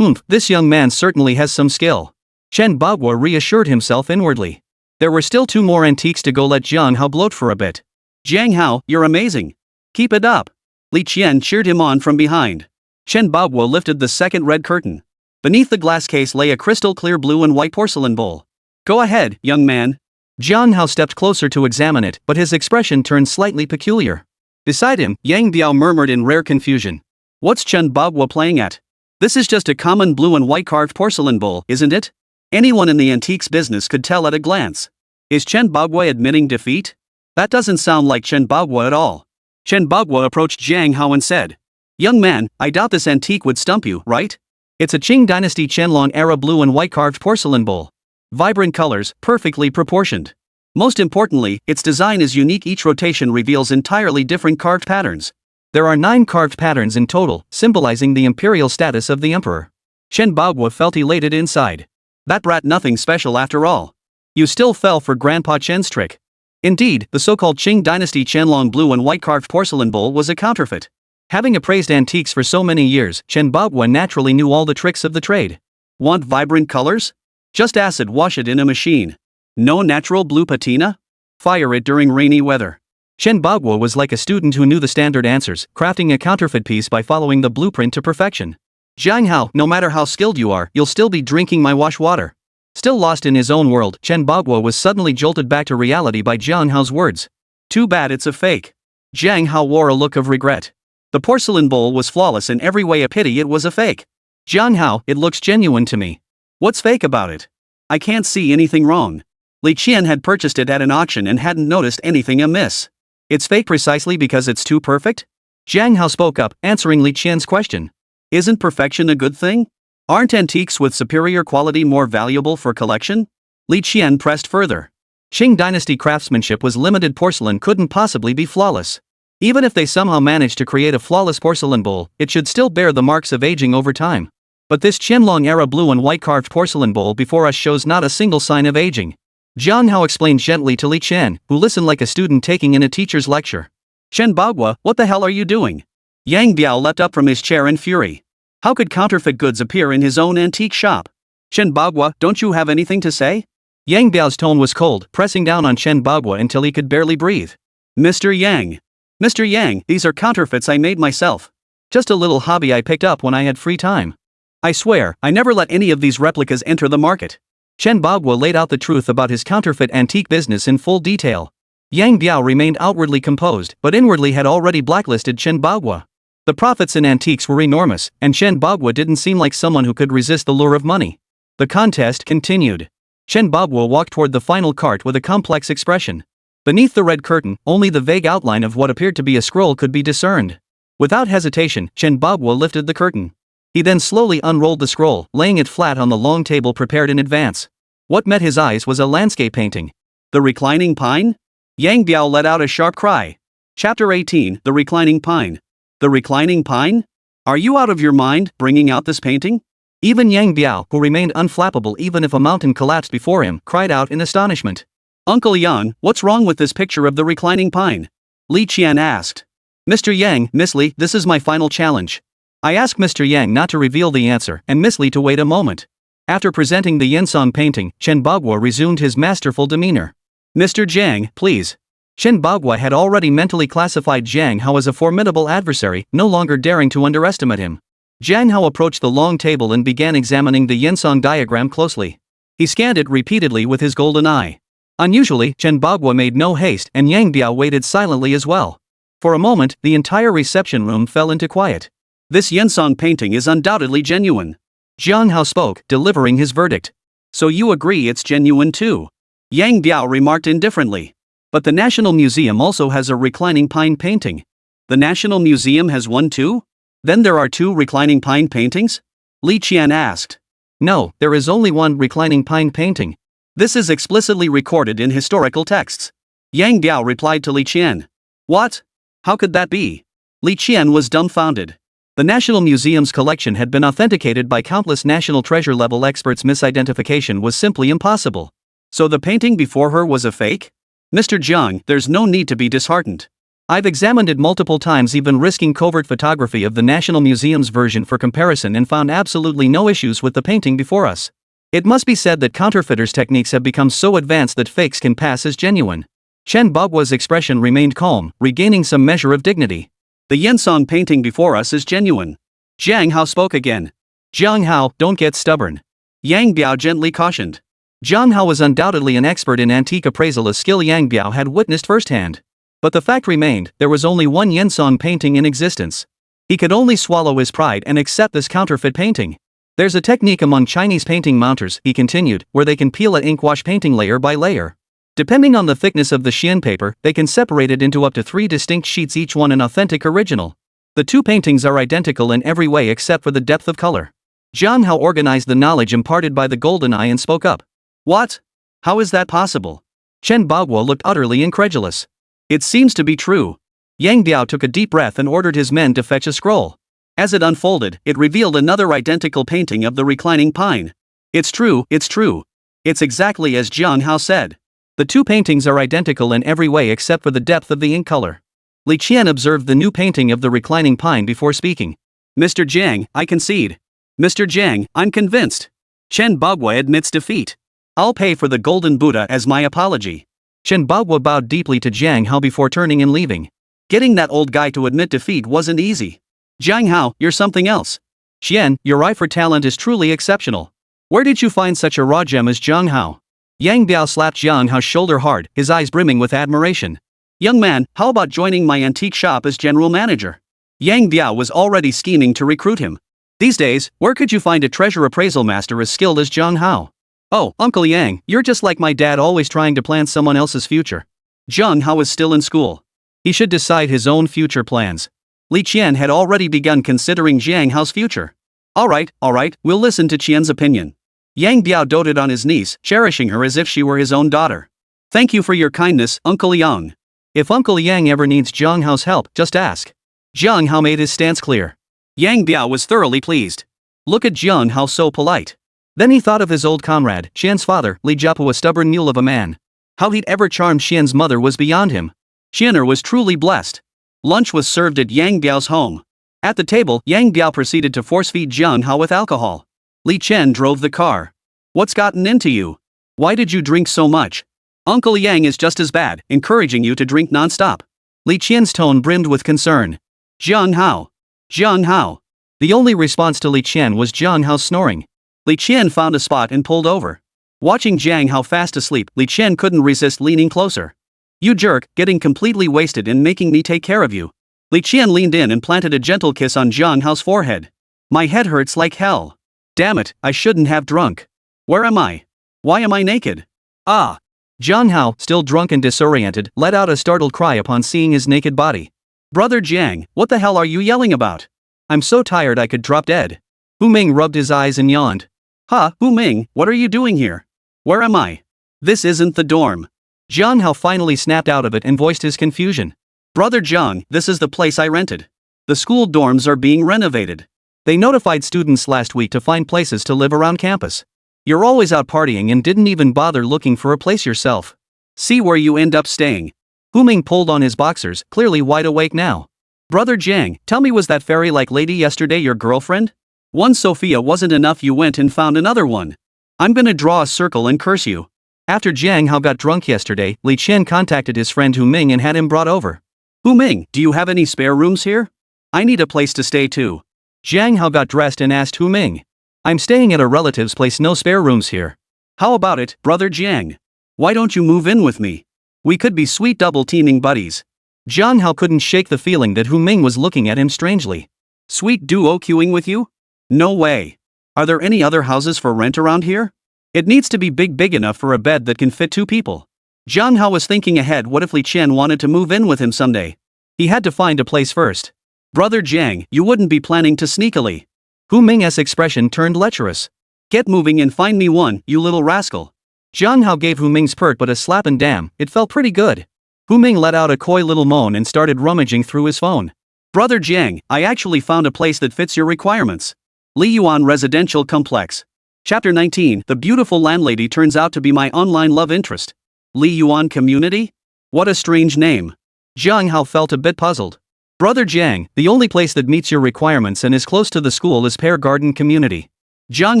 This young man certainly has some skill. Chen Bagua reassured himself inwardly. There were still 2 more antiques to go. Let Jiang Hao bloat for a bit. Jiang Hao, you're amazing. Keep it up. Li Qian cheered him on from behind. Chen Bagua lifted the second red curtain. Beneath the glass case lay a crystal clear blue and white porcelain bowl. Go ahead, young man. Jiang Hao stepped closer to examine it, but his expression turned slightly peculiar. Beside him, Yang Biao murmured in rare confusion. What's Chen Bagua playing at? This is just a common blue and white carved porcelain bowl, isn't it? Anyone in the antiques business could tell at a glance. Is Chen Bagua admitting defeat? That doesn't sound like Chen Bagua at all. Chen Bagua approached Jiang Hao and said, young man, I doubt this antique would stump you, right? It's a Qing Dynasty Qianlong era blue and white carved porcelain bowl. Vibrant colors, perfectly proportioned. Most importantly, its design is unique. Each rotation reveals entirely different carved patterns. There are 9 carved patterns in total, symbolizing the imperial status of the emperor. Chen Bagua felt elated inside. That brat nothing special after all. You still fell for Grandpa Chen's trick. Indeed, the so-called Qing Dynasty Qianlong blue and white carved porcelain bowl was a counterfeit. Having appraised antiques for so many years, Chen Bagua naturally knew all the tricks of the trade. Want vibrant colors? Just acid wash it in a machine. No natural blue patina? Fire it during rainy weather. Chen Bagua was like a student who knew the standard answers, crafting a counterfeit piece by following the blueprint to perfection. Jiang Hao, no matter how skilled you are, you'll still be drinking my wash water. Still lost in his own world, Chen Bagua was suddenly jolted back to reality by Jiang Hao's words. Too bad it's a fake. Jiang Hao wore a look of regret. The porcelain bowl was flawless in every way. A pity it was a fake. Jiang Hao, it looks genuine to me. What's fake about it? I can't see anything wrong. Li Qian had purchased it at an auction and hadn't noticed anything amiss. It's fake precisely because it's too perfect? Jiang Hao spoke up, answering Li Qian's question. Isn't perfection a good thing? Aren't antiques with superior quality more valuable for collection? Li Qian pressed further. Qing Dynasty craftsmanship was limited. Porcelain couldn't possibly be flawless. Even if they somehow managed to create a flawless porcelain bowl, it should still bear the marks of aging over time. But this Qianlong era blue and white carved porcelain bowl before us shows not a single sign of aging. Jiang Hao explained gently to Li Qian, who listened like a student taking in a teacher's lecture. Chen Bagua, what the hell are you doing? Yang Biao leapt up from his chair in fury. How could counterfeit goods appear in his own antique shop? Chen Bagua, don't you have anything to say? Yang Biao's tone was cold, pressing down on Chen Bagua until he could barely breathe. Mr. Yang. Mr. Yang, these are counterfeits I made myself. Just a little hobby I picked up when I had free time. I swear, I never let any of these replicas enter the market. Chen Bagua laid out the truth about his counterfeit antique business in full detail. Yang Biao remained outwardly composed, but inwardly had already blacklisted Chen Bagua. The profits in antiques were enormous, and Chen Bagua didn't seem like someone who could resist the lure of money. The contest continued. Chen Bagua walked toward the final cart with a complex expression. Beneath the red curtain, only the vague outline of what appeared to be a scroll could be discerned. Without hesitation, Chen Bagua lifted the curtain. He then slowly unrolled the scroll, laying it flat on the long table prepared in advance. What met his eyes was a landscape painting. The Reclining Pine? Yang Biao let out a sharp cry. Chapter 18, The Reclining Pine. The Reclining Pine? Are you out of your mind, bringing out this painting? Even Yang Biao, who remained unflappable even if a mountain collapsed before him, cried out in astonishment. Uncle Yang, what's wrong with this picture of the Reclining Pine? Li Qian asked. Mr. Yang, Miss Li, this is my final challenge. I ask Mr. Yang not to reveal the answer, and Miss Li to wait a moment. After presenting the Yensong painting, Chen Bagua resumed his masterful demeanor. Mr. Jiang, please. Chen Bagua had already mentally classified Jiang Hao as a formidable adversary, no longer daring to underestimate him. Jiang Hao approached the long table and began examining the Yensong diagram closely. He scanned it repeatedly with his golden eye. Unusually, Chen Bagua made no haste and Yang Biao waited silently as well. For a moment, the entire reception room fell into quiet. This Yensong painting is undoubtedly genuine. Jiang Hao spoke, delivering his verdict. So you agree it's genuine too? Yang Biao remarked indifferently. But the National Museum also has a reclining pine painting. The National Museum has one too? Then there are two reclining pine paintings? Li Qian asked. No, there is only one reclining pine painting. This is explicitly recorded in historical texts. Yang Biao replied to Li Qian. What? How could that be? Li Qian was dumbfounded. The National Museum's collection had been authenticated by countless National Treasure-level experts. Misidentification was simply impossible. So the painting before her was a fake? Mr. Jiang, there's no need to be disheartened. I've examined it multiple times, even risking covert photography of the National Museum's version for comparison, and found absolutely no issues with the painting before us. It must be said that counterfeiters' techniques have become so advanced that fakes can pass as genuine. Chen Bagua's expression remained calm, regaining some measure of dignity. The Yensong painting before us is genuine. Jiang Hao spoke again. Jiang Hao, don't get stubborn. Yang Biao gently cautioned. Jiang Hao was undoubtedly an expert in antique appraisal, a skill Yang Biao had witnessed firsthand. But the fact remained, there was only one Yensong painting in existence. He could only swallow his pride and accept this counterfeit painting. There's a technique among Chinese painting mounters, he continued, where they can peel an inkwash painting layer by layer. Depending on the thickness of the xian paper, they can separate it into up to 3 distinct sheets, each one an authentic original. The two paintings are identical in every way except for the depth of color. Jiang Hao organized the knowledge imparted by the golden eye and spoke up. What? How is that possible? Chen Bagua looked utterly incredulous. It seems to be true. Yang Biao took a deep breath and ordered his men to fetch a scroll. As it unfolded, it revealed another identical painting of the reclining pine. It's true, it's true. It's exactly as Jiang Hao said. The two paintings are identical in every way except for the depth of the ink color. Li Qian observed the new painting of the reclining pine before speaking. Mr. Jiang, I concede. Mr. Jiang, I'm convinced. Chen Bagua admits defeat. I'll pay for the golden Buddha as my apology. Chen Bagua bowed deeply to Jiang Hao before turning and leaving. Getting that old guy to admit defeat wasn't easy. Jiang Hao, you're something else. Xian, your eye for talent is truly exceptional. Where did you find such a raw gem as Jiang Hao? Yang Biao slapped Jiang Hao's shoulder hard, his eyes brimming with admiration. Young man, how about joining my antique shop as general manager? Yang Biao was already scheming to recruit him. These days, where could you find a treasure appraisal master as skilled as Jiang Hao? Oh, Uncle Yang, you're just like my dad, always trying to plan someone else's future. Jiang Hao is still in school. He should decide his own future plans. Li Qian had already begun considering Jiang Hao's future. All right, we'll listen to Qian's opinion. Yang Biao doted on his niece, cherishing her as if she were his own daughter. Thank you for your kindness, Uncle Yang. If Uncle Yang ever needs Jiang Hao's help, just ask. Jiang Hao made his stance clear. Yang Biao was thoroughly pleased. Look at Jiang Hao, so polite. Then he thought of his old comrade, Xian's father, Li Jiapu, a stubborn mule of a man. How he'd ever charmed Xian's mother was beyond him. Xianer was truly blessed. Lunch was served at Yang Biao's home. At the table, Yang Biao proceeded to force-feed Jiang Hao with alcohol. Li Chen drove the car. What's gotten into you? Why did you drink so much? Uncle Yang is just as bad, encouraging you to drink non-stop. Li Qian's tone brimmed with concern. Jiang Hao. Jiang Hao. The only response to Li Qian was Jiang Hao's snoring. Li Qian found a spot and pulled over. Watching Jiang Hao fast asleep, Li Qian couldn't resist leaning closer. You jerk, getting completely wasted and making me take care of you. Li Qian leaned in and planted a gentle kiss on Jiang Hao's forehead. My head hurts like hell. Damn it, I shouldn't have drunk. Where am I? Why am I naked? Ah! Jiang Hao, still drunk and disoriented, let out a startled cry upon seeing his naked body. Brother Jiang, what the hell are you yelling about? I'm so tired I could drop dead. Hu Ming rubbed his eyes and yawned. Hu Ming, what are you doing here? Where am I? This isn't the dorm. Jiang Hao finally snapped out of it and voiced his confusion. Brother Jiang, this is the place I rented. The school dorms are being renovated. They notified students last week to find places to live around campus. You're always out partying and didn't even bother looking for a place yourself. See where you end up staying. Hu Ming pulled on his boxers, clearly wide awake now. Brother Jiang, tell me, was that fairy-like lady yesterday your girlfriend? One Sofia wasn't enough, you went and found another one. I'm gonna draw a circle and curse you. After Jiang Hao got drunk yesterday, Li Qian contacted his friend Hu Ming and had him brought over. Hu Ming, do you have any spare rooms here? I need a place to stay too. Jiang Hao got dressed and asked Hu Ming. I'm staying at a relative's place, no spare rooms here. How about it, brother Jiang? Why don't you move in with me? We could be sweet double-teaming buddies. Jiang Hao couldn't shake the feeling that Hu Ming was looking at him strangely. Sweet duo queuing with you? No way. Are there any other houses for rent around here? It needs to be big enough for a bed that can fit 2 people. Jiang Hao was thinking ahead. What if Li Chen wanted to move in with him someday? He had to find a place first. Brother Jiang, you wouldn't be planning to sneakily. Hu Ming's expression turned lecherous. Get moving and find me one, you little rascal. Jiang Hao gave Hu Ming's pert but a slap, and damn, it felt pretty good. Hu Ming let out a coy little moan and started rummaging through his phone. Brother Jiang, I actually found a place that fits your requirements. Li Yuan Residential Complex. Chapter 19. The beautiful landlady turns out to be my online love interest. Li Yuan Community? What a strange name. Jiang Hao felt a bit puzzled. Brother Jiang, the only place that meets your requirements and is close to the school is Pear Garden Community. Jiang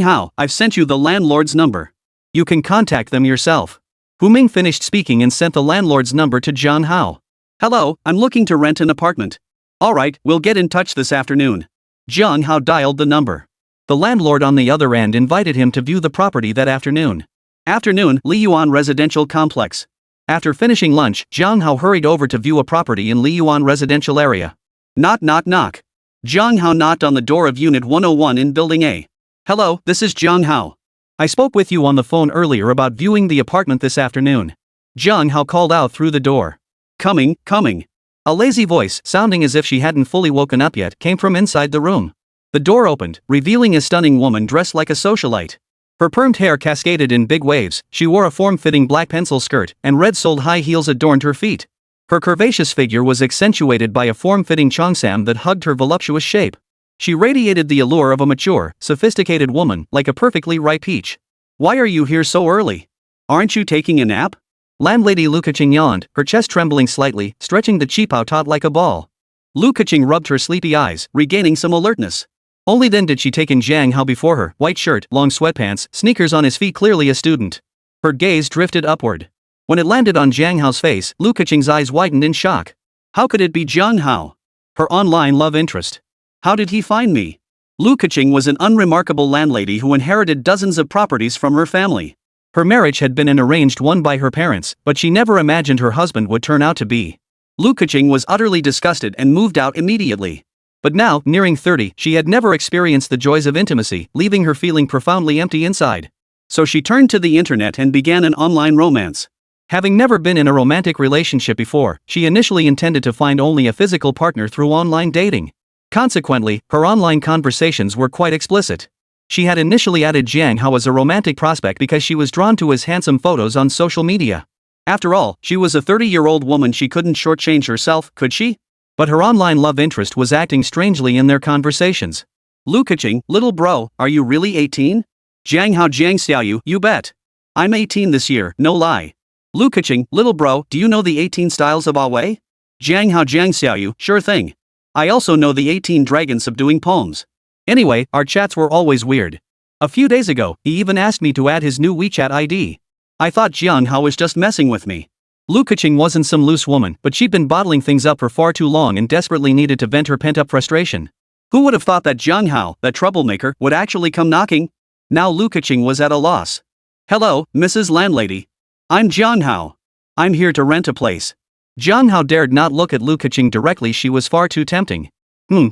Hao, I've sent you the landlord's number. You can contact them yourself. Hu Ming finished speaking and sent the landlord's number to Jiang Hao. Hello, I'm looking to rent an apartment. Alright, we'll get in touch this afternoon. Jiang Hao dialed the number. The landlord on the other end invited him to view the property that afternoon. Afternoon, Li Yuan Residential Complex. After finishing lunch, Jiang Hao hurried over to view a property in Li Yuan residential area. Knock knock knock. Jiang Hao knocked on the door of Unit 101 in Building A. Hello, this is Jiang Hao. I spoke with you on the phone earlier about viewing the apartment this afternoon. Jiang Hao called out through the door. Coming. A lazy voice, sounding as if she hadn't fully woken up yet, came from inside the room. The door opened, revealing a stunning woman dressed like a socialite. Her permed hair cascaded in big waves, she wore a form-fitting black pencil skirt, and red-soled high heels adorned her feet. Her curvaceous figure was accentuated by a form-fitting cheongsam that hugged her voluptuous shape. She radiated the allure of a mature, sophisticated woman, like a perfectly ripe peach. Why are you here so early? Aren't you taking a nap? Landlady Lu Keqing yawned, her chest trembling slightly, stretching the qipao taut like a ball. Lu Keqing rubbed her sleepy eyes, regaining some alertness. Only then did she take in Jiang Hao before her, white shirt, long sweatpants, sneakers on his feet, clearly a student. Her gaze drifted upward. When it landed on Jiang Hao's face, Lu Keqing's eyes widened in shock. How could it be Jiang Hao? Her online love interest. How did he find me? Lu Keqing was an unremarkable landlady who inherited dozens of properties from her family. Her marriage had been an arranged one by her parents, but she never imagined her husband would turn out to be. Lu Keqing was utterly disgusted and moved out immediately. But now, nearing 30, she had never experienced the joys of intimacy, leaving her feeling profoundly empty inside. So she turned to the internet and began an online romance. Having never been in a romantic relationship before, she initially intended to find only a physical partner through online dating. Consequently, her online conversations were quite explicit. She had initially added Jiang Hao as a romantic prospect because she was drawn to his handsome photos on social media. After all, she was a 30-year-old woman, she couldn't shortchange herself, could she? But her online love interest was acting strangely in their conversations. Lu Keqing, little bro, are you really 18? Jiang Hao Jiang Xiaoyu, you bet. I'm 18 this year, no lie. Lu Keqing, little bro, do you know the 18 styles of Awe? Jiang Hao Jiang Xiaoyu, sure thing. I also know the 18 dragon subduing poems. Anyway, our chats were always weird. A few days ago, he even asked me to add his new WeChat ID. I thought Jiang Hao was just messing with me. Lu Keqing wasn't some loose woman, but she'd been bottling things up for far too long and desperately needed to vent her pent-up frustration. Who would have thought that Jiang Hao, that troublemaker, would actually come knocking? Now Lu Keqing was at a loss. Hello, Mrs. Landlady. I'm Jiang Hao. I'm here to rent a place. Jiang Hao dared not look at Lu Keqing directly, she was far too tempting.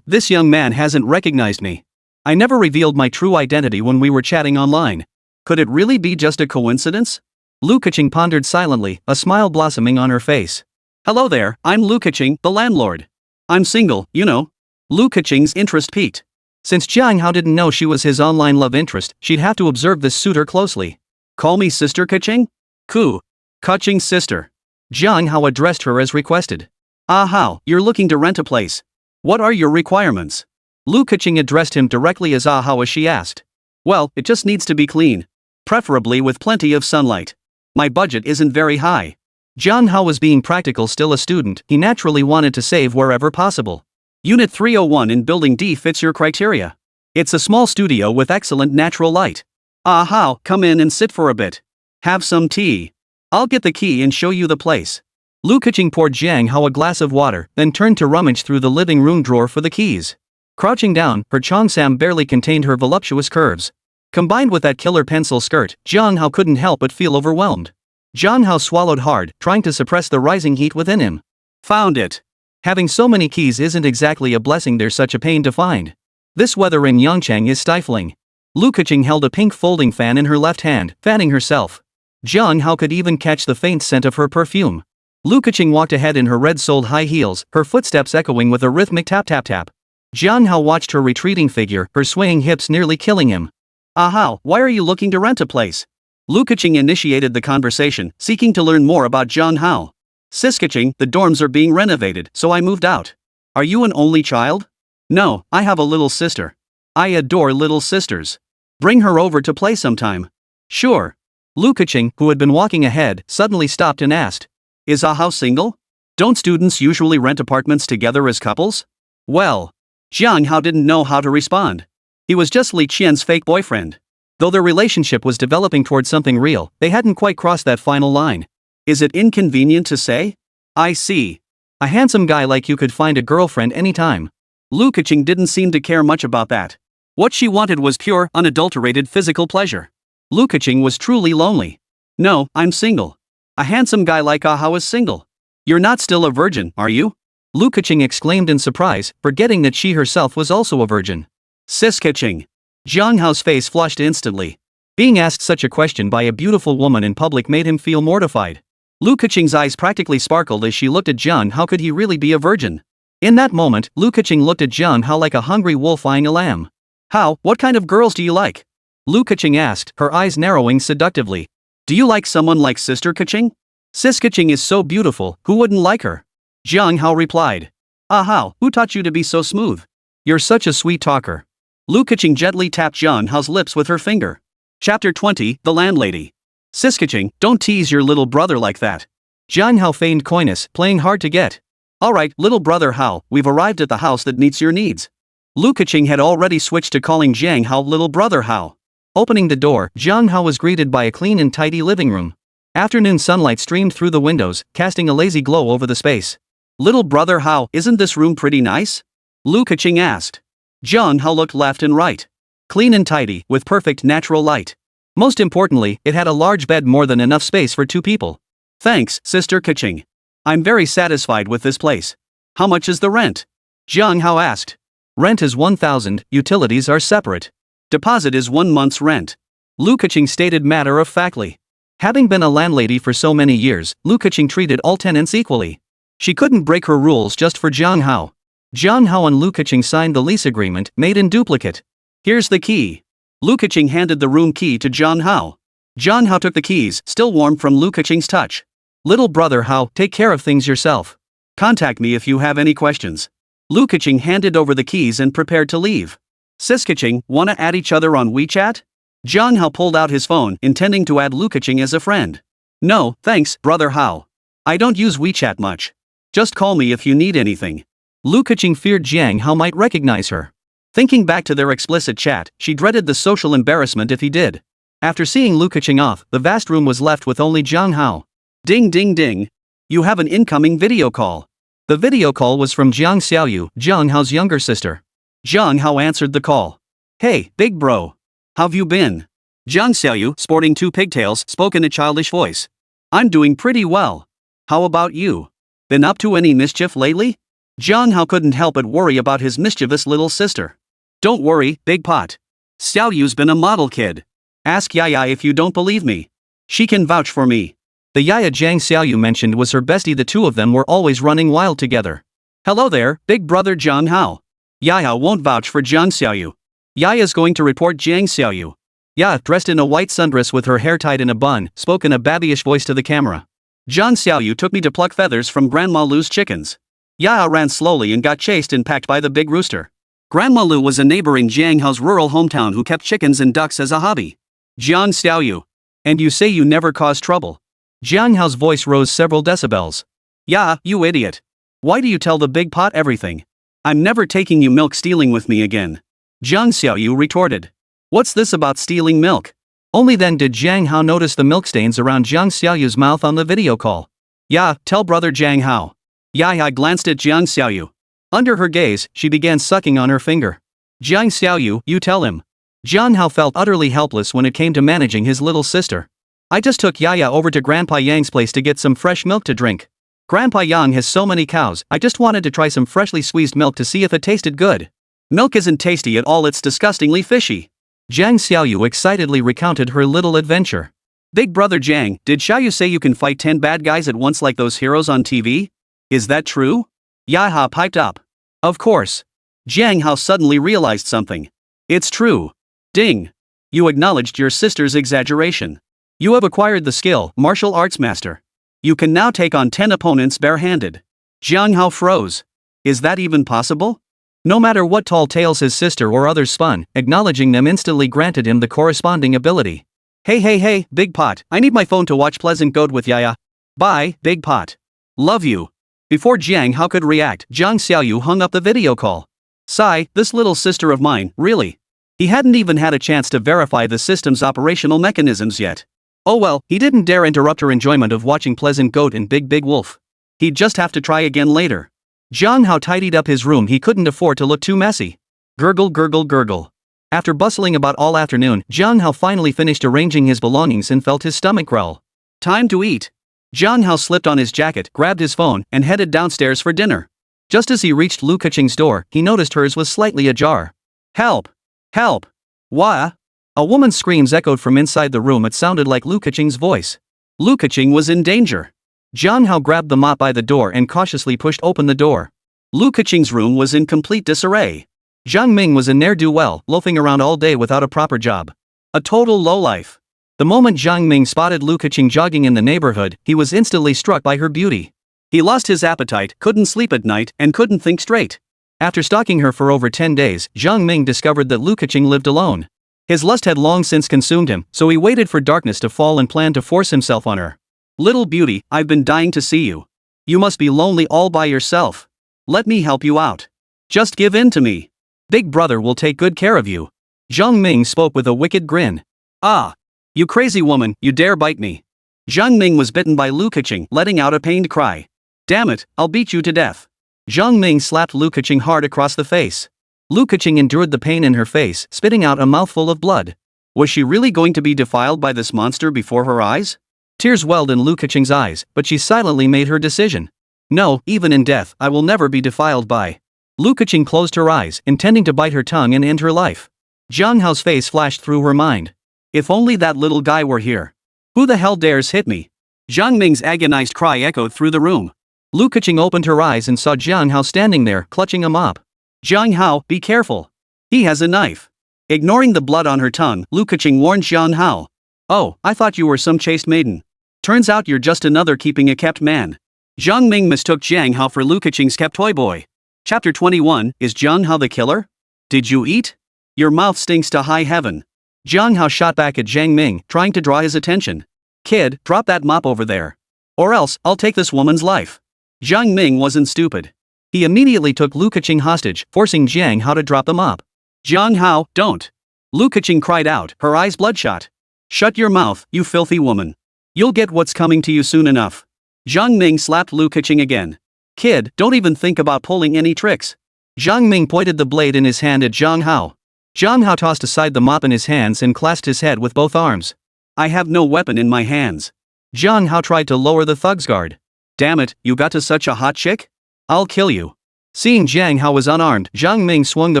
This young man hasn't recognized me. I never revealed my true identity when we were chatting online. Could it really be just a coincidence? Lu Keqing pondered silently, a smile blossoming on her face. Hello there, I'm Lu Keqing, the landlord. I'm single, you know. Lu Keqing's interest peaked. Since Jiang Hao didn't know she was his online love interest, she'd have to observe this suitor closely. Call me Sister Keqing? Keqing's sister. Jiang Hao addressed her as requested. Hao, you're looking to rent a place. What are your requirements? Lu Keqing addressed him directly as Hao as she asked. Well, it just needs to be clean. Preferably with plenty of sunlight. My budget isn't very high. Jiang Hao was being practical, still a student, he naturally wanted to save wherever possible. Unit 301 in Building D fits your criteria. It's a small studio with excellent natural light. Hao, come in and sit for a bit. Have some tea. I'll get the key and show you the place. Lu Keqing poured Jiang Hao a glass of water, then turned to rummage through the living room drawer for the keys. Crouching down, her cheongsam barely contained her voluptuous curves. Combined with that killer pencil skirt, Jiang Hao couldn't help but feel overwhelmed. Jiang Hao swallowed hard, trying to suppress the rising heat within him. Found it. Having so many keys isn't exactly a blessing, they're such a pain to find. This weather in Yangchang is stifling. Lu Keqing held a pink folding fan in her left hand, fanning herself. Jiang Hao could even catch the faint scent of her perfume. Lu Keqing walked ahead in her red-soled high heels, her footsteps echoing with a rhythmic tap-tap-tap. Jiang Hao watched her retreating figure, her swaying hips nearly killing him. Hao, why are you looking to rent a place? Lu Keqing initiated the conversation, seeking to learn more about Jiang Hao. Sis Keqing, the dorms are being renovated, so I moved out. Are you an only child? No, I have a little sister. I adore little sisters. Bring her over to play sometime. Sure. Lu Keqing, who had been walking ahead, suddenly stopped and asked. Is Hao single? Don't students usually rent apartments together as couples? Well, Jiang Hao didn't know how to respond. He was just Li Qian's fake boyfriend. Though their relationship was developing towards something real, they hadn't quite crossed that final line. Is it inconvenient to say? I see. A handsome guy like you could find a girlfriend anytime. Lu Keqing didn't seem to care much about that. What she wanted was pure, unadulterated physical pleasure. Lu Keqing was truly lonely. No, I'm single. A handsome guy like Hao is single. You're not still a virgin, are you? Lu Keqing exclaimed in surprise, forgetting that she herself was also a virgin. Sis Keqing. Jiang Hao's face flushed instantly. Being asked such a question by a beautiful woman in public made him feel mortified. Lu Keqing's eyes practically sparkled as she looked at Jiang. How could he really be a virgin? In that moment, Lu Keqing looked at Jiang Hao like a hungry wolf eyeing a lamb. Hao, what kind of girls do you like? Lu Keqing asked, her eyes narrowing seductively. Do you like someone like Sister Keqing? Sis Keqing is so beautiful, who wouldn't like her? Jiang Hao replied. Hao, who taught you to be so smooth? You're such a sweet talker. Lu Keqing gently tapped Jiang Hao's lips with her finger. Chapter 20, The Landlady. Sis Keqing, don't tease your little brother like that. Jiang Hao feigned coyness, playing hard to get. Alright, little brother Hao, we've arrived at the house that meets your needs. Lu Keqing had already switched to calling Jiang Hao little brother Hao. Opening the door, Jiang Hao was greeted by a clean and tidy living room. Afternoon sunlight streamed through the windows, casting a lazy glow over the space. Little brother Hao, isn't this room pretty nice? Lu Keqing asked. Jiang Hao looked left and right. Clean and tidy, with perfect natural light. Most importantly, it had a large bed, more than enough space for 2 people. Thanks, Sister Keqing. I'm very satisfied with this place. How much is the rent? Jiang Hao asked. Rent is 1,000, utilities are separate. Deposit is 1 month's rent. Lu Keqing stated matter-of-factly. Having been a landlady for so many years, Lu Keqing treated all tenants equally. She couldn't break her rules just for Jiang Hao. Jiang Hao and Lu Keqing signed the lease agreement, made in duplicate. Here's the key. Lu Keqing handed the room key to Jiang Hao. Jiang Hao took the keys, still warm from Lu Keqing's touch. Little brother Hao, take care of things yourself. Contact me if you have any questions. Lu Keqing handed over the keys and prepared to leave. Sis Keqing, wanna add each other on WeChat? Jiang Hao pulled out his phone, intending to add Lu Keqing as a friend. No, thanks, brother Hao. I don't use WeChat much. Just call me if you need anything. Lu Keqing feared Jiang Hao might recognize her. Thinking back to their explicit chat, she dreaded the social embarrassment if he did. After seeing Lu Keqing off, the vast room was left with only Jiang Hao. Ding ding ding. You have an incoming video call. The video call was from Jiang Xiaoyu, Jiang Hao's younger sister. Jiang Hao answered the call. Hey, big bro. How've you been? Jiang Xiaoyu, sporting 2 pigtails, spoke in a childish voice. I'm doing pretty well. How about you? Been up to any mischief lately? Jiang Hao couldn't help but worry about his mischievous little sister. Don't worry, big pot. Xiaoyu's been a model kid. Ask Yaya if you don't believe me. She can vouch for me. The Yaya Jiang Xiaoyu mentioned was her bestie. The 2 of them were always running wild together. Hello there, big brother Jiang Hao. Yaya won't vouch for Jiang Xiaoyu. Yaya's going to report Jiang Xiaoyu. Ya, dressed in a white sundress with her hair tied in a bun, spoke in a babyish voice to the camera. Jiang Xiaoyu took me to pluck feathers from Grandma Lu's chickens. Yaya ran slowly and got chased and packed by the big rooster. Grandma Lu was a neighbor in Jiang Hao's rural hometown who kept chickens and ducks as a hobby. Jiang Xiaoyu. And you say you never caused trouble? Jiang Hao's voice rose several decibels. Yeah, you idiot. Why do you tell the big pot everything? I'm never taking you milk stealing with me again. Jiang Xiaoyu retorted. What's this about stealing milk? Only then did Jiang Hao notice the milk stains around Jiang Xiaoyu's mouth on the video call. Yeah, tell brother Jiang Hao. Yaya glanced at Jiang Xiaoyu. Under her gaze, she began sucking on her finger. Jiang Xiaoyu, you tell him. Jiang Hao felt utterly helpless when it came to managing his little sister. I just took Yaya over to Grandpa Yang's place to get some fresh milk to drink. Grandpa Yang has so many cows, I just wanted to try some freshly squeezed milk to see if it tasted good. Milk isn't tasty at all, it's disgustingly fishy. Jiang Xiaoyu excitedly recounted her little adventure. Big brother Jiang, did Xiaoyu say you can fight 10 bad guys at once like those heroes on TV? Is that true? Yaha piped up. Of course. Jiang Hao suddenly realized something. It's true. Ding. You acknowledged your sister's exaggeration. You have acquired the skill, martial arts master. You can now take on 10 opponents barehanded. Jiang Hao froze. Is that even possible? No matter what tall tales his sister or others spun, acknowledging them instantly granted him the corresponding ability. Hey, Big Pot, I need my phone to watch Pleasant Goat with Yaya. Bye, Big Pot. Love you. Before Jiang Hao could react, Jiang Xiaoyu hung up the video call. Sigh, this little sister of mine, really? He hadn't even had a chance to verify the system's operational mechanisms yet. Oh well, he didn't dare interrupt her enjoyment of watching Pleasant Goat and Big Wolf. He'd just have to try again later. Jiang Hao tidied up his room, he couldn't afford to look too messy. Gurgle gurgle gurgle. After bustling about all afternoon, Jiang Hao finally finished arranging his belongings and felt his stomach growl. Time to eat. Jiang Hao slipped on his jacket, grabbed his phone, and headed downstairs for dinner. Just as he reached Lu Keqing's door, he noticed hers was slightly ajar. Help! Help! Wah! A woman's screams echoed from inside the room. It sounded like Lu Keqing's voice. Lu Keqing was in danger. Jiang Hao grabbed the mop by the door and cautiously pushed open the door. Lu Keqing's room was in complete disarray. Zhang Ming was a ne'er-do-well, loafing around all day without a proper job. A total lowlife. The moment Zhang Ming spotted Lu Keqing jogging in the neighborhood, he was instantly struck by her beauty. He lost his appetite, couldn't sleep at night, and couldn't think straight. After stalking her for over 10 days, Zhang Ming discovered that Lu Keqing lived alone. His lust had long since consumed him, so he waited for darkness to fall and planned to force himself on her. Little beauty, I've been dying to see you. You must be lonely all by yourself. Let me help you out. Just give in to me. Big brother will take good care of you. Zhang Ming spoke with a wicked grin. Ah! You crazy woman, you dare bite me. Zhang Ming was bitten by Lu Keqing, letting out a pained cry. Damn it, I'll beat you to death. Zhang Ming slapped Lu Keqing hard across the face. Lu Keqing endured the pain in her face, spitting out a mouthful of blood. Was she really going to be defiled by this monster before her eyes? Tears welled in Lu Keqing's eyes, but she silently made her decision. No, even in death, I will never be defiled by. Lu Keqing closed her eyes, intending to bite her tongue and end her life. Jiang Hao's face flashed through her mind. If only that little guy were here. Who the hell dares hit me? Zhang Ming's agonized cry echoed through the room. Lu Keqing opened her eyes and saw Jiang Hao standing there, clutching a mop. Jiang Hao, be careful. He has a knife. Ignoring the blood on her tongue, Lu Keqing warned Jiang Hao. Oh, I thought you were some chaste maiden. Turns out you're just another keeping a kept man. Zhang Ming mistook Jiang Hao for Lu Keqing's kept toy boy. Chapter 21, Is Jiang Hao the killer? Did you eat? Your mouth stinks to high heaven. Jiang Hao shot back at Zhang Ming, trying to draw his attention. Kid, drop that mop over there. Or else, I'll take this woman's life. Zhang Ming wasn't stupid. He immediately took Lu Keqing hostage, forcing Jiang Hao to drop the mop. Jiang Hao, don't. Lu Keqing cried out, her eyes bloodshot. Shut your mouth, you filthy woman. You'll get what's coming to you soon enough. Zhang Ming slapped Lu Keqing again. Kid, don't even think about pulling any tricks. Zhang Ming pointed the blade in his hand at Jiang Hao. Jiang Hao tossed aside the mop in his hands and clasped his head with both arms. I have no weapon in my hands. Jiang Hao tried to lower the thug's guard. Damn it, you got to such a hot chick? I'll kill you. Seeing Jiang Hao was unarmed, Zhang Ming swung the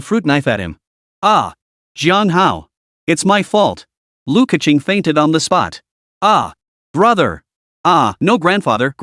fruit knife at him. Ah! Jiang Hao. It's my fault. Lu Keqing fainted on the spot. Ah! Brother! Ah, no grandfather,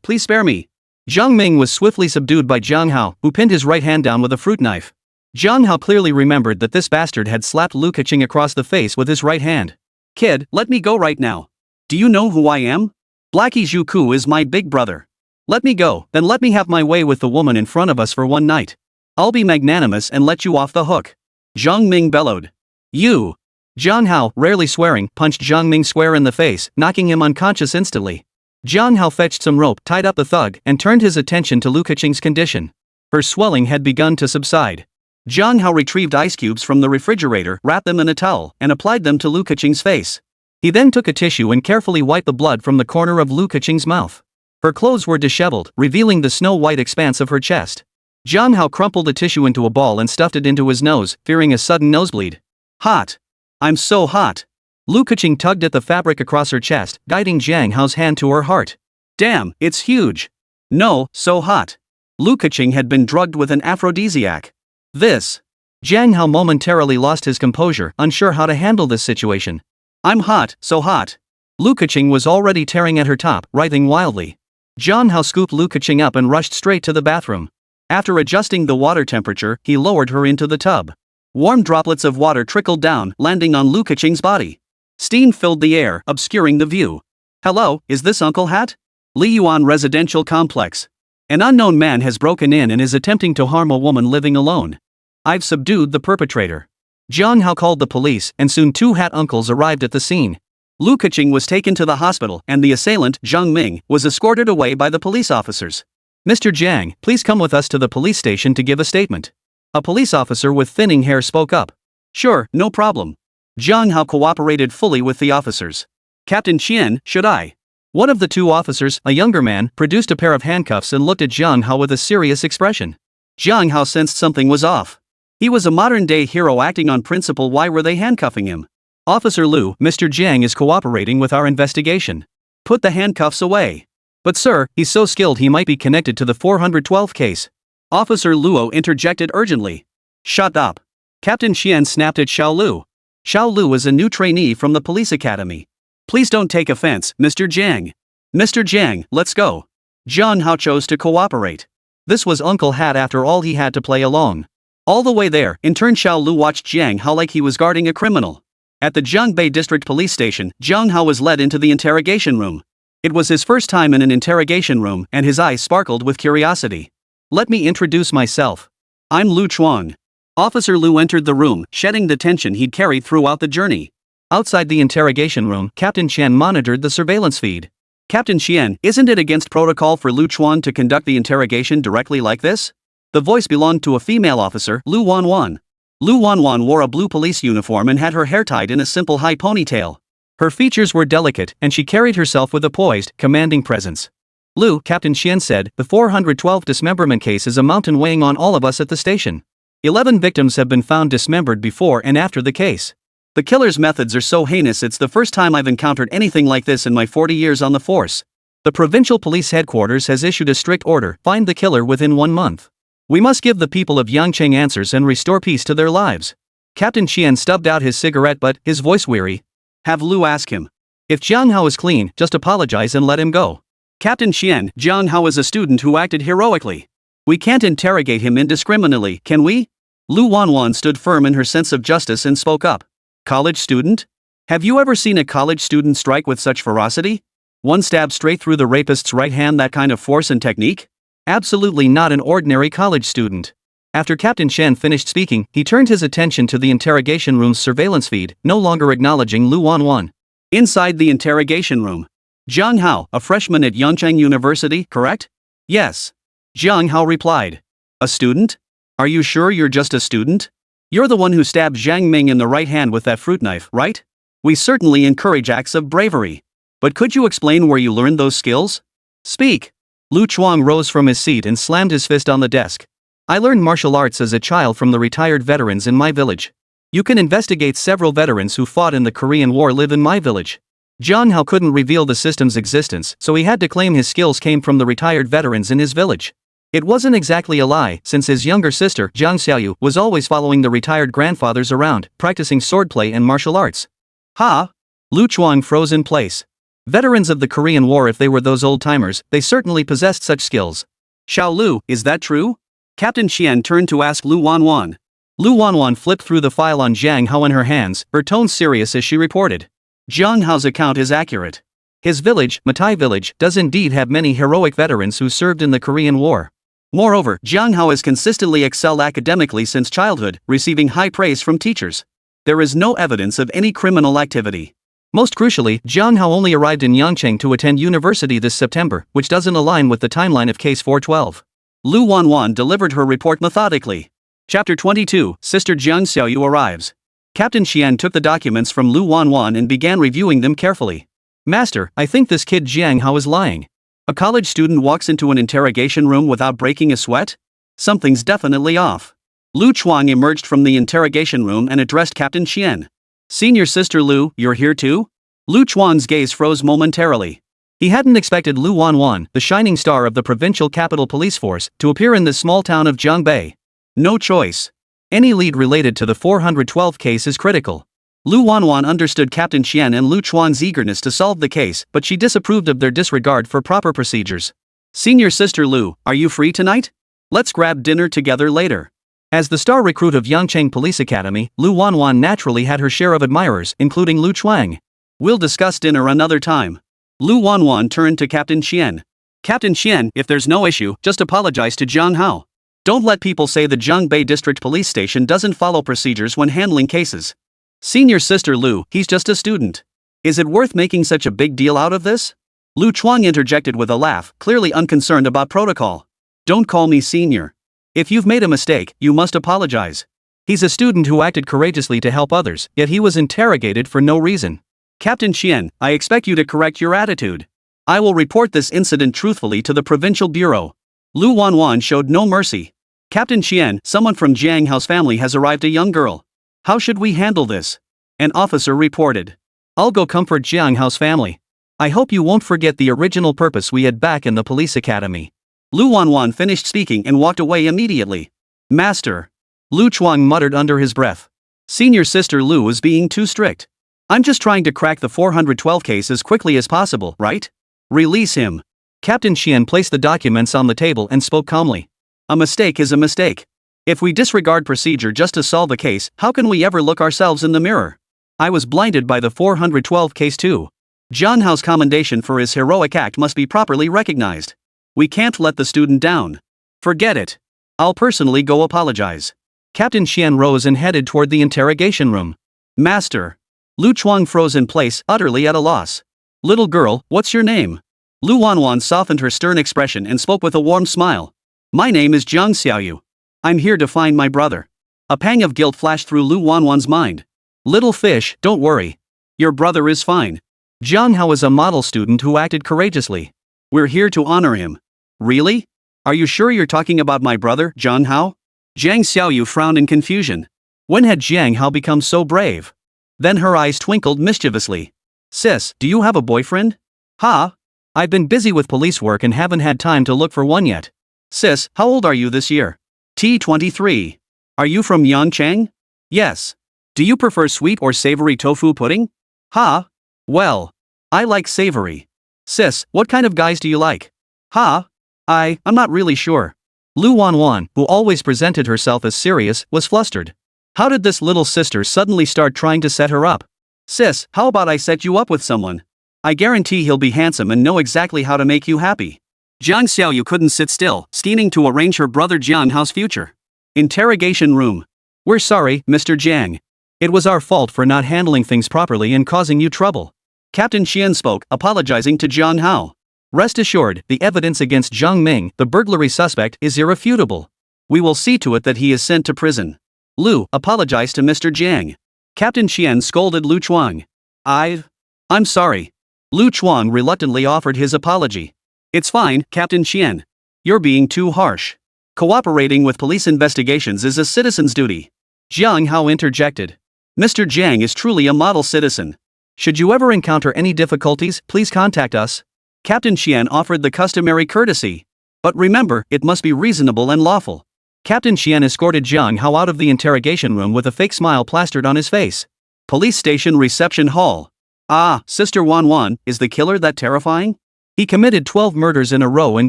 please spare me. Zhang Ming was swiftly subdued by Jiang Hao, who pinned his right hand down with a fruit knife. Jiang Hao clearly remembered that this bastard had slapped Lu Keqing across the face with his right hand. Kid, let me go right now. Do you know who I am? Blackie Zhuku is my big brother. Let me go, then let me have my way with the woman in front of us for one night. I'll be magnanimous and let you off the hook. Zhang Ming bellowed. You! Jiang Hao, rarely swearing, punched Zhang Ming square in the face, knocking him unconscious instantly. Jiang Hao fetched some rope, tied up the thug, and turned his attention to Lu Keqing's condition. Her swelling had begun to subside. Jiang Hao retrieved ice cubes from the refrigerator, wrapped them in a towel, and applied them to Lu Keqing's face. He then took a tissue and carefully wiped the blood from the corner of Lu Keqing's mouth. Her clothes were disheveled, revealing the snow-white expanse of her chest. Jiang Hao crumpled the tissue into a ball and stuffed it into his nose, fearing a sudden nosebleed. Hot. I'm so hot. Lu Keqing tugged at the fabric across her chest, guiding Jiang Hao's hand to her heart. Damn, it's huge. No, so hot. Lu Keqing had been drugged with an aphrodisiac. This. Jiang Hao momentarily lost his composure, unsure how to handle this situation. I'm hot, so hot. Lu Keqing was already tearing at her top, writhing wildly. Jiang Hao scooped Lu Keqing up and rushed straight to the bathroom. After adjusting the water temperature, he lowered her into the tub. Warm droplets of water trickled down, landing on Lu Keqing's body. Steam filled the air, obscuring the view. Hello, is this Uncle Hat? Liyuan Residential Complex. An unknown man has broken in and is attempting to harm a woman living alone. I've subdued the perpetrator. Jiang Hao called the police, and soon 2 hat uncles arrived at the scene. Lu Keqing was taken to the hospital, and the assailant, Zhang Ming, was escorted away by the police officers. Mr. Jiang, please come with us to the police station to give a statement. A police officer with thinning hair spoke up. Sure, no problem. Jiang Hao cooperated fully with the officers. Captain Qian, should I? One of the 2 officers, a younger man, produced a pair of handcuffs and looked at Jiang Hao with a serious expression. Jiang Hao sensed something was off. He was a modern-day hero acting on principle. Why were they handcuffing him? Officer Lu, Mr. Jiang is cooperating with our investigation. Put the handcuffs away. But sir, he's so skilled he might be connected to the 412 case. Officer Luo interjected urgently. Shut up. Captain Qian snapped at Xiao Lu. Xiao Lu is a new trainee from the police academy. Please don't take offense, Mr. Jiang. Mr. Jiang, let's go. Jiang Hao chose to cooperate. This was Uncle Hat after all, he had to play along. All the way there, in turn Xiao Lu watched Jiang Hao like he was guarding a criminal. At the Jiangbei District Police Station, Jiang Hao was led into the interrogation room. It was his first time in an interrogation room, and his eyes sparkled with curiosity. Let me introduce myself. I'm Lu Chuang. Officer Lu entered the room, shedding the tension he'd carried throughout the journey. Outside the interrogation room, Captain Qian monitored the surveillance feed. Captain Qian, isn't it against protocol for Lu Chuan to conduct the interrogation directly like this? The voice belonged to a female officer, Lu Wanwan. Lu Wanwan wore a blue police uniform and had her hair tied in a simple high ponytail. Her features were delicate, and she carried herself with a poised, commanding presence. Lu, Captain Qian said, the 412 dismemberment case is a mountain weighing on all of us at the station. 11 victims have been found dismembered before and after the case. The killer's methods are so heinous, it's the first time I've encountered anything like this in my 40 years on the force. The provincial police headquarters has issued a strict order, find the killer within 1 month. We must give the people of Yangcheng answers and restore peace to their lives. Captain Qian stubbed out his cigarette but, his voice weary. Have Lu ask him. If Jiang Hao is clean, just apologize and let him go. Captain Qian, Jiang Hao is a student who acted heroically. We can't interrogate him indiscriminately, can we? Lu Wanwan stood firm in her sense of justice and spoke up. College student? Have you ever seen a college student strike with such ferocity? One stab straight through the rapist's right hand, that kind of force and technique? Absolutely not an ordinary college student. After Captain Qian finished speaking, he turned his attention to the interrogation room's surveillance feed, no longer acknowledging Lu Wanwan. Inside the interrogation room. Jiang Hao, a freshman at Yangcheng University, correct? Yes. Jiang Hao replied. A student? Are you sure you're just a student? You're the one who stabbed Zhang Ming in the right hand with that fruit knife, right? We certainly encourage acts of bravery. But could you explain where you learned those skills? Speak. Lu Chuang rose from his seat and slammed his fist on the desk. I learned martial arts as a child from the retired veterans in my village. You can investigate. Several veterans who fought in the Korean War live in my village. Jiang Hao couldn't reveal the system's existence, so he had to claim his skills came from the retired veterans in his village. It wasn't exactly a lie, since his younger sister, Jiang Xiaoyu, was always following the retired grandfathers around, practicing swordplay and martial arts. Ha! Lu Chuang froze in place. Veterans of the Korean War, if they were those old-timers, they certainly possessed such skills. Xiao Lu, is that true? Captain Qian turned to ask Lu Wanwan. Lu Wanwan flipped through the file on Jiang Hao in her hands, her tone serious as she reported. Jiang Hao's account is accurate. His village, Matai Village, does indeed have many heroic veterans who served in the Korean War. Moreover, Jiang Hao has consistently excelled academically since childhood, receiving high praise from teachers. There is no evidence of any criminal activity. Most crucially, Jiang Hao only arrived in Yangcheng to attend university this September, which doesn't align with the timeline of case 412. Lu Wanwan delivered her report methodically. Chapter 22, Sister Jiang Xiaoyu arrives. Captain Qian took the documents from Lu Wanwan and began reviewing them carefully. Master, I think this kid Jiang Hao is lying. A college student walks into an interrogation room without breaking a sweat? Something's definitely off. Lu Chuang emerged from the interrogation room and addressed Captain Qian. Senior Sister Lu, you're here too? Lu Chuang's gaze froze momentarily. He hadn't expected Lu Wanwan, the shining star of the provincial capital police force, to appear in this small town of Jiangbei. No choice. Any lead related to the 412 case is critical. Lu Wanwan understood Captain Qian and Lu Chuang's eagerness to solve the case, but she disapproved of their disregard for proper procedures. Senior Sister Lu, are you free tonight? Let's grab dinner together later. As the star recruit of Yangcheng Police Academy, Lu Wanwan naturally had her share of admirers, including Lu Chuang. We'll discuss dinner another time. Lu Wanwan turned to Captain Qian. Captain Qian, if there's no issue, just apologize to Jiang Hao. Don't let people say the Jiangbei District Police Station doesn't follow procedures when handling cases. Senior Sister Lu, he's just a student. Is it worth making such a big deal out of this? Lu Chuang interjected with a laugh, clearly unconcerned about protocol. Don't call me senior. If you've made a mistake, you must apologize. He's a student who acted courageously to help others, yet he was interrogated for no reason. Captain Qian, I expect you to correct your attitude. I will report this incident truthfully to the provincial bureau. Lu Wanwan showed no mercy. Captain Qian, someone from Jiang Hao's family has arrived, a young girl. How should we handle this? An officer reported. I'll go comfort Jiang Hao's family. I hope you won't forget the original purpose we had back in the police academy. Lu Wanwan finished speaking and walked away immediately. Master. Lu Chuang muttered under his breath. Senior Sister Lu is being too strict. I'm just trying to crack the 412 case as quickly as possible, right? Release him. Captain Qian placed the documents on the table and spoke calmly. A mistake is a mistake. If we disregard procedure just to solve a case, how can we ever look ourselves in the mirror? I was blinded by the 412 case too. Jiang Hao's commendation for his heroic act must be properly recognized. We can't let the student down. Forget it. I'll personally go apologize. Captain Qian rose and headed toward the interrogation room. Master. Lu Chuang froze in place, utterly at a loss. Little girl, what's your name? Lu Wanwan softened her stern expression and spoke with a warm smile. My name is Jiang Xiaoyu. I'm here to find my brother. A pang of guilt flashed through Lu Wanwan's mind. Little fish, don't worry. Your brother is fine. Jiang Hao is a model student who acted courageously. We're here to honor him. Really? Are you sure you're talking about my brother, Jiang Hao? Jiang Xiaoyu frowned in confusion. When had Jiang Hao become so brave? Then her eyes twinkled mischievously. Sis, do you have a boyfriend? Ha? I've been busy with police work and haven't had time to look for one yet. Sis, how old are you this year? T23. Are you from Yangcheng? Yes. Do you prefer sweet or savory tofu pudding? Ha? Well, I like savory. Sis, what kind of guys do you like? Ha? I'm not really sure. Lu Wanwan, who always presented herself as serious, was flustered. How did this little sister suddenly start trying to set her up? Sis, how about I set you up with someone? I guarantee he'll be handsome and know exactly how to make you happy. Jiang Xiaoyu couldn't sit still, scheming to arrange her brother Jiang Hao's future. Interrogation room. We're sorry, Mr. Jiang. It was our fault for not handling things properly and causing you trouble. Captain Qian spoke, apologizing to Jiang Hao. Rest assured, the evidence against Zhang Ming, the burglary suspect, is irrefutable. We will see to it that he is sent to prison. Lu, apologize to Mr. Jiang. Captain Qian scolded Lu Chuang. I'm sorry. Lu Chuang reluctantly offered his apology. It's fine, Captain Qian. You're being too harsh. Cooperating with police investigations is a citizen's duty. Jiang Hao interjected. Mr. Jiang is truly a model citizen. Should you ever encounter any difficulties, please contact us. Captain Qian offered the customary courtesy. But remember, it must be reasonable and lawful. Captain Qian escorted Jiang Hao out of the interrogation room with a fake smile plastered on his face. Police station reception hall. Ah, Sister Wanwan, is the killer that terrifying? He committed 12 murders in a row and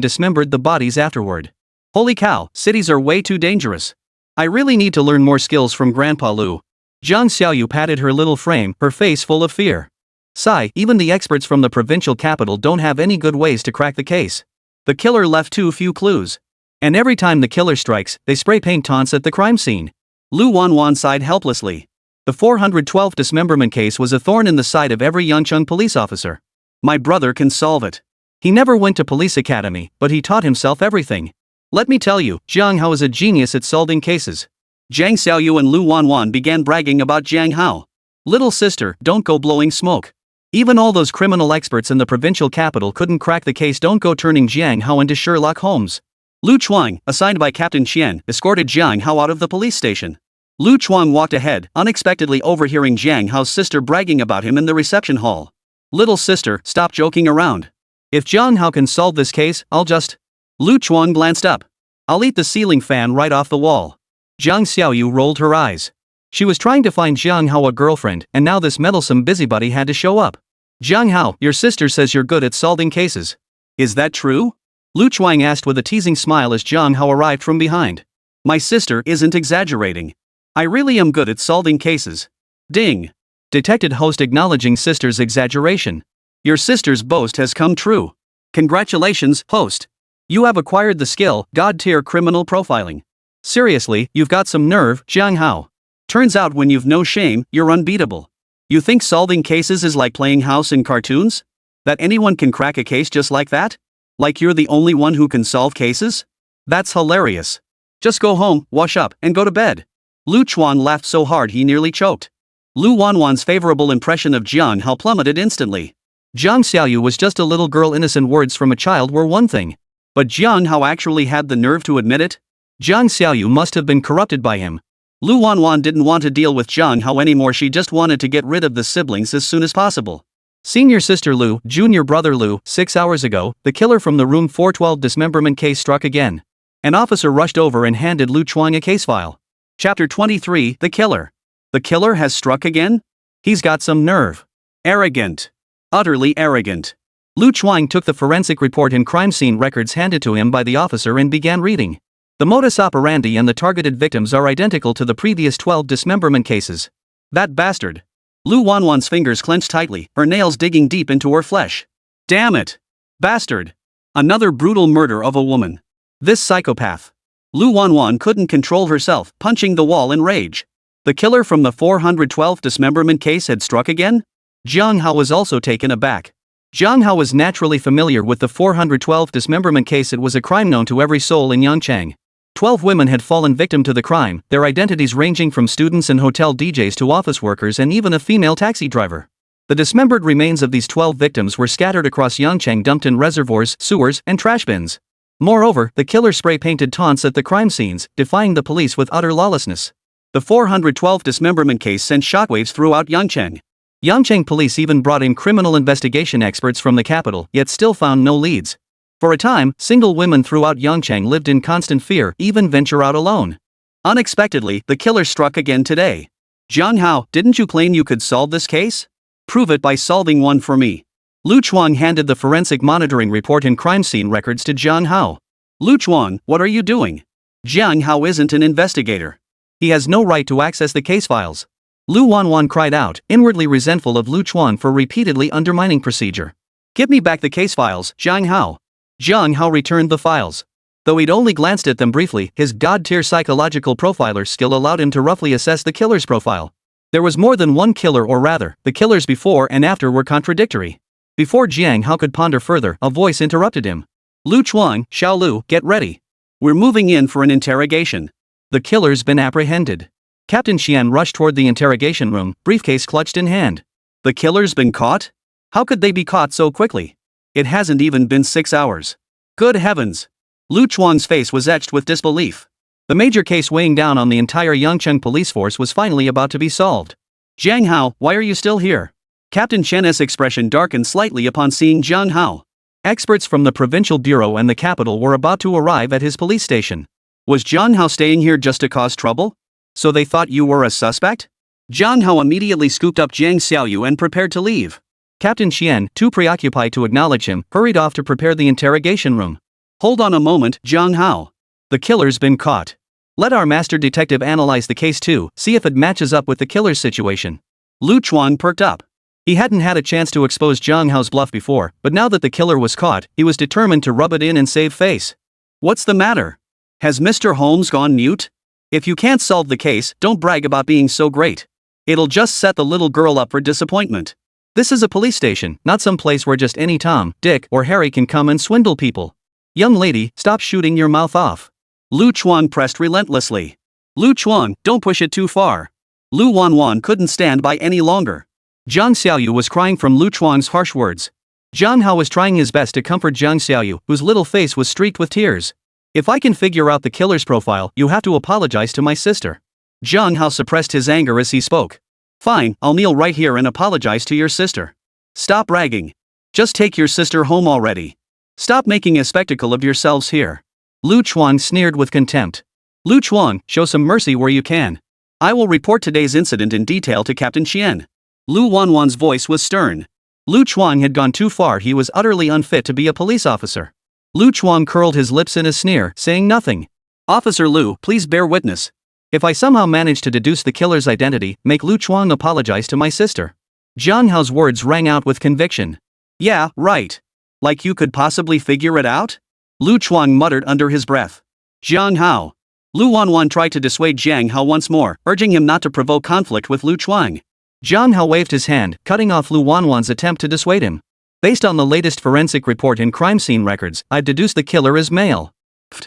dismembered the bodies afterward. Holy cow, cities are way too dangerous. I really need to learn more skills from Grandpa Lu. Jiang Xiaoyu patted her little frame, her face full of fear. Sigh, even the experts from the provincial capital don't have any good ways to crack the case. The killer left too few clues. And every time the killer strikes, they spray paint taunts at the crime scene. Lu Wanwan sighed helplessly. The 412 dismemberment case was a thorn in the side of every Yangcheng police officer. My brother can solve it. He never went to police academy, but he taught himself everything. Let me tell you, Jiang Hao is a genius at solving cases. Jiang Xiaoyu and Lu Wanwan began bragging about Jiang Hao. Little sister, don't go blowing smoke. Even all those criminal experts in the provincial capital couldn't crack the case. Don't go turning Jiang Hao into Sherlock Holmes. Lu Chuang, assigned by Captain Qian, escorted Jiang Hao out of the police station. Lu Chuang walked ahead, unexpectedly overhearing Jiang Hao's sister bragging about him in the reception hall. Little sister, stop joking around. If Jiang Hao can solve this case, I'll just... Lu Chuang glanced up. I'll eat the ceiling fan right off the wall. Jiang Xiaoyu rolled her eyes. She was trying to find Jiang Hao a girlfriend, and now this meddlesome busybody had to show up. Jiang Hao, your sister says you're good at solving cases. Is that true? Lu Chuang asked with a teasing smile as Jiang Hao arrived from behind. My sister isn't exaggerating. I really am good at solving cases. Ding. Detected host acknowledging sister's exaggeration. Your sister's boast has come true. Congratulations, host. You have acquired the skill, God-tier criminal profiling. Seriously, you've got some nerve, Jiang Hao. Turns out when you've no shame, you're unbeatable. You think solving cases is like playing house in cartoons? That anyone can crack a case just like that? Like you're the only one who can solve cases? That's hilarious. Just go home, wash up, and go to bed. Lu Chuan laughed so hard he nearly choked. Lu Wanwan's favorable impression of Jiang Hao plummeted instantly. Jiang Xiaoyu was just a little girl. Innocent words from a child were one thing. But Jiang Hao actually had the nerve to admit it? Jiang Xiaoyu must have been corrupted by him. Lu Wanwan didn't want to deal with Jiang Hao anymore. She just wanted to get rid of the siblings as soon as possible. Senior sister Lu, junior brother Lu, 6 hours ago, the killer from the room 412 dismemberment case struck again. An officer rushed over and handed Lu Chuang a case file. Chapter 23, The Killer. The killer has struck again? He's got some nerve. Arrogant. Utterly arrogant. Lu Chuang took the forensic report and crime scene records handed to him by the officer and began reading. The modus operandi and the targeted victims are identical to the previous 12 dismemberment cases. That bastard. Lu Wanwan's fingers clenched tightly, her nails digging deep into her flesh. Damn it. Bastard. Another brutal murder of a woman. This psychopath. Lu Wanwan couldn't control herself, punching the wall in rage. The killer from the 412 dismemberment case had struck again? Jiang Hao was also taken aback. Jiang Hao was naturally familiar with the 412 dismemberment case. It was a crime known to every soul in Yangchang. 12 women had fallen victim to the crime, their identities ranging from students and hotel DJs to office workers and even a female taxi driver. The dismembered remains of these 12 victims were scattered across Yangchang, dumped in reservoirs, sewers, and trash bins. Moreover, the killer spray-painted taunts at the crime scenes, defying the police with utter lawlessness. The 412 dismemberment case sent shockwaves throughout Yangchang. Yangchang police even brought in criminal investigation experts from the capital, yet still found no leads. For a time, single women throughout Yangchang lived in constant fear, even venture out alone. Unexpectedly, the killer struck again today. Jiang Hao, didn't you claim you could solve this case? Prove it by solving one for me. Lu Chuang handed the forensic monitoring report and crime scene records to Jiang Hao. Lu Chuang, what are you doing? Jiang Hao isn't an investigator. He has no right to access the case files. Lu Wanwan cried out, inwardly resentful of Lu Chuang for repeatedly undermining procedure. Give me back the case files, Jiang Hao. Jiang Hao returned the files. Though he'd only glanced at them briefly, his god-tier psychological profiler skill allowed him to roughly assess the killer's profile. There was more than one killer, or rather, the killers before and after were contradictory. Before Jiang Hao could ponder further, a voice interrupted him. Lu Chuang, Xiao Lu, get ready. We're moving in for an interrogation. The killer's been apprehended. Captain Qian rushed toward the interrogation room, briefcase clutched in hand. The killer's been caught? How could they be caught so quickly? It hasn't even been 6 hours. Good heavens. Lu Chuang's face was etched with disbelief. The major case weighing down on the entire Yangcheng police force was finally about to be solved. Jiang Hao, why are you still here? Captain Chen's expression darkened slightly upon seeing Jiang Hao. Experts from the provincial bureau and the capital were about to arrive at his police station. Was Jiang Hao staying here just to cause trouble? So they thought you were a suspect? Jiang Hao immediately scooped up Jiang Xiaoyu and prepared to leave. Captain Qian, too preoccupied to acknowledge him, hurried off to prepare the interrogation room. Hold on a moment, Jiang Hao. The killer's been caught. Let our master detective analyze the case too, see if it matches up with the killer's situation. Lu Chuang perked up. He hadn't had a chance to expose Jiang Hao's bluff before, but now that the killer was caught, he was determined to rub it in and save face. What's the matter? Has Mr. Holmes gone mute? If you can't solve the case, don't brag about being so great. It'll just set the little girl up for disappointment. This is a police station, not some place where just any Tom, Dick, or Harry can come and swindle people. Young lady, stop shooting your mouth off. Lu Chuang pressed relentlessly. Lu Chuang, don't push it too far. Lu Wanwan couldn't stand by any longer. Jiang Xiaoyu was crying from Lu Chuang's harsh words. Jiang Hao was trying his best to comfort Jiang Xiaoyu, whose little face was streaked with tears. If I can figure out the killer's profile, you have to apologize to my sister. Jiang Hao suppressed his anger as he spoke. Fine, I'll kneel right here and apologize to your sister. Stop bragging. Just take your sister home already. Stop making a spectacle of yourselves here. Lu Chuang sneered with contempt. Lu Chuang, show some mercy where you can. I will report today's incident in detail to Captain Qian. Lu Wanwan's voice was stern. Lu Chuang had gone too far. He was utterly unfit to be a police officer. Lu Chuang curled his lips in a sneer, saying nothing. Officer Lu, please bear witness. If I somehow manage to deduce the killer's identity, make Lu Chuang apologize to my sister. Jiang Hao's words rang out with conviction. Yeah, right. Like you could possibly figure it out? Lu Chuang muttered under his breath. Jiang Hao. Lu Wanwan tried to dissuade Jiang Hao once more, urging him not to provoke conflict with Lu Chuang. Jiang Hao waved his hand, cutting off Lu Wanwan's attempt to dissuade him. Based on the latest forensic report and crime scene records, I've deduced the killer is male.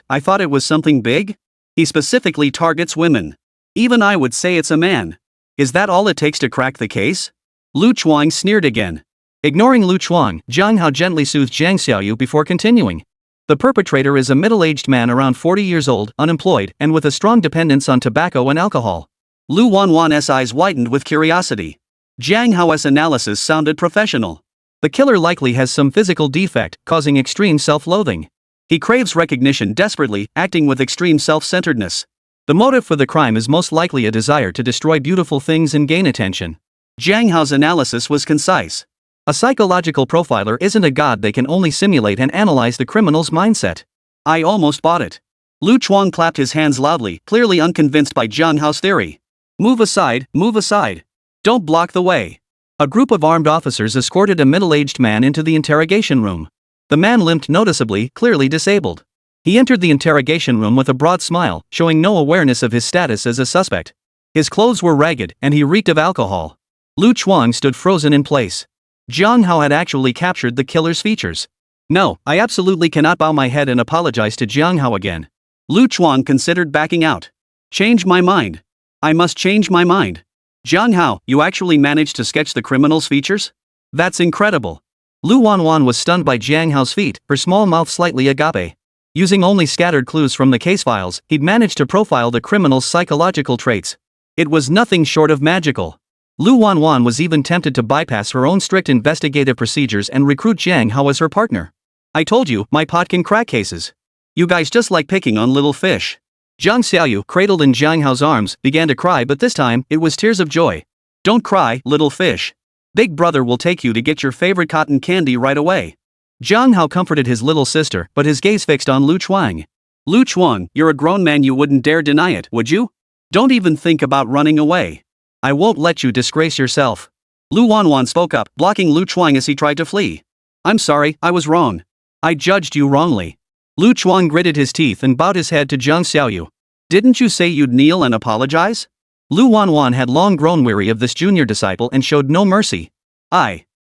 I thought it was something big? He specifically targets women. Even I would say it's a man. Is that all it takes to crack the case? Lu Chuang sneered again. Ignoring Lu Chuang, Jiang Hao gently soothed Jiang Xiaoyu before continuing. The perpetrator is a middle-aged man around 40 years old, unemployed, and with a strong dependence on tobacco and alcohol. Lu Wanwan's eyes widened with curiosity. Jiang Hao's analysis sounded professional. The killer likely has some physical defect, causing extreme self-loathing. He craves recognition desperately, acting with extreme self-centeredness. The motive for the crime is most likely a desire to destroy beautiful things and gain attention. Jiang Hao's analysis was concise. A psychological profiler isn't a god, they can only simulate and analyze the criminal's mindset. I almost bought it. Lu Chuang clapped his hands loudly, clearly unconvinced by Jiang Hao's theory. Move aside, move aside. Don't block the way. A group of armed officers escorted a middle-aged man into the interrogation room. The man limped noticeably, clearly disabled. He entered the interrogation room with a broad smile, showing no awareness of his status as a suspect. His clothes were ragged, and he reeked of alcohol. Lu Chuang stood frozen in place. Jiang Hao had actually captured the killer's features. No, I absolutely cannot bow my head and apologize to Jiang Hao again. Lu Chuang considered backing out. Change my mind. I must change my mind. Jiang Hao, you actually managed to sketch the criminal's features? That's incredible. Lu Wanwan was stunned by Jiang Hao's feat, her small mouth slightly agape. Using only scattered clues from the case files, he'd managed to profile the criminal's psychological traits. It was nothing short of magical. Lu Wanwan was even tempted to bypass her own strict investigative procedures and recruit Jiang Hao as her partner. I told you, my pot can crack cases. You guys just like picking on little fish. Jiang Xiaoyu, cradled in Jiang Hao's arms, began to cry, but this time, it was tears of joy. Don't cry, little fish. Big brother will take you to get your favorite cotton candy right away. Jiang Hao comforted his little sister, but his gaze fixed on Lu Chuang. Lu Chuang, you're a grown man, you wouldn't dare deny it, would you? Don't even think about running away. I won't let you disgrace yourself. Lu Wanwan spoke up, blocking Lu Chuang as he tried to flee. I'm sorry, I was wrong. I judged you wrongly. Lu Chuang gritted his teeth and bowed his head to Jiang Xiaoyu. Didn't you say you'd kneel and apologize? Lu Wanwan had long grown weary of this junior disciple and showed no mercy.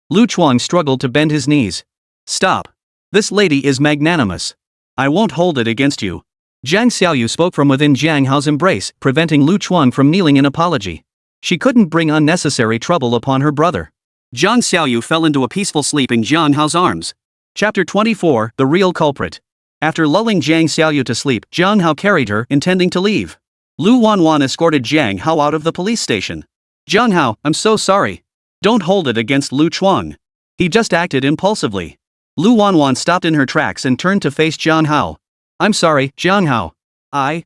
Lu Chuang struggled to bend his knees. Stop. This lady is magnanimous. I won't hold it against you. Jiang Xiaoyu spoke from within Jiang Hao's embrace, preventing Lu Chuang from kneeling in apology. She couldn't bring unnecessary trouble upon her brother. Jiang Xiaoyu fell into a peaceful sleep in Jiang Hao's arms. Chapter 24, The Real Culprit. After lulling Jiang Xiaoyu to sleep, Jiang Hao carried her, intending to leave. Lu Wanwan escorted Jiang Hao out of the police station. Jiang Hao, I'm so sorry. Don't hold it against Lu Chuang. He just acted impulsively. Lu Wanwan stopped in her tracks and turned to face Jiang Hao. I'm sorry, Jiang Hao. I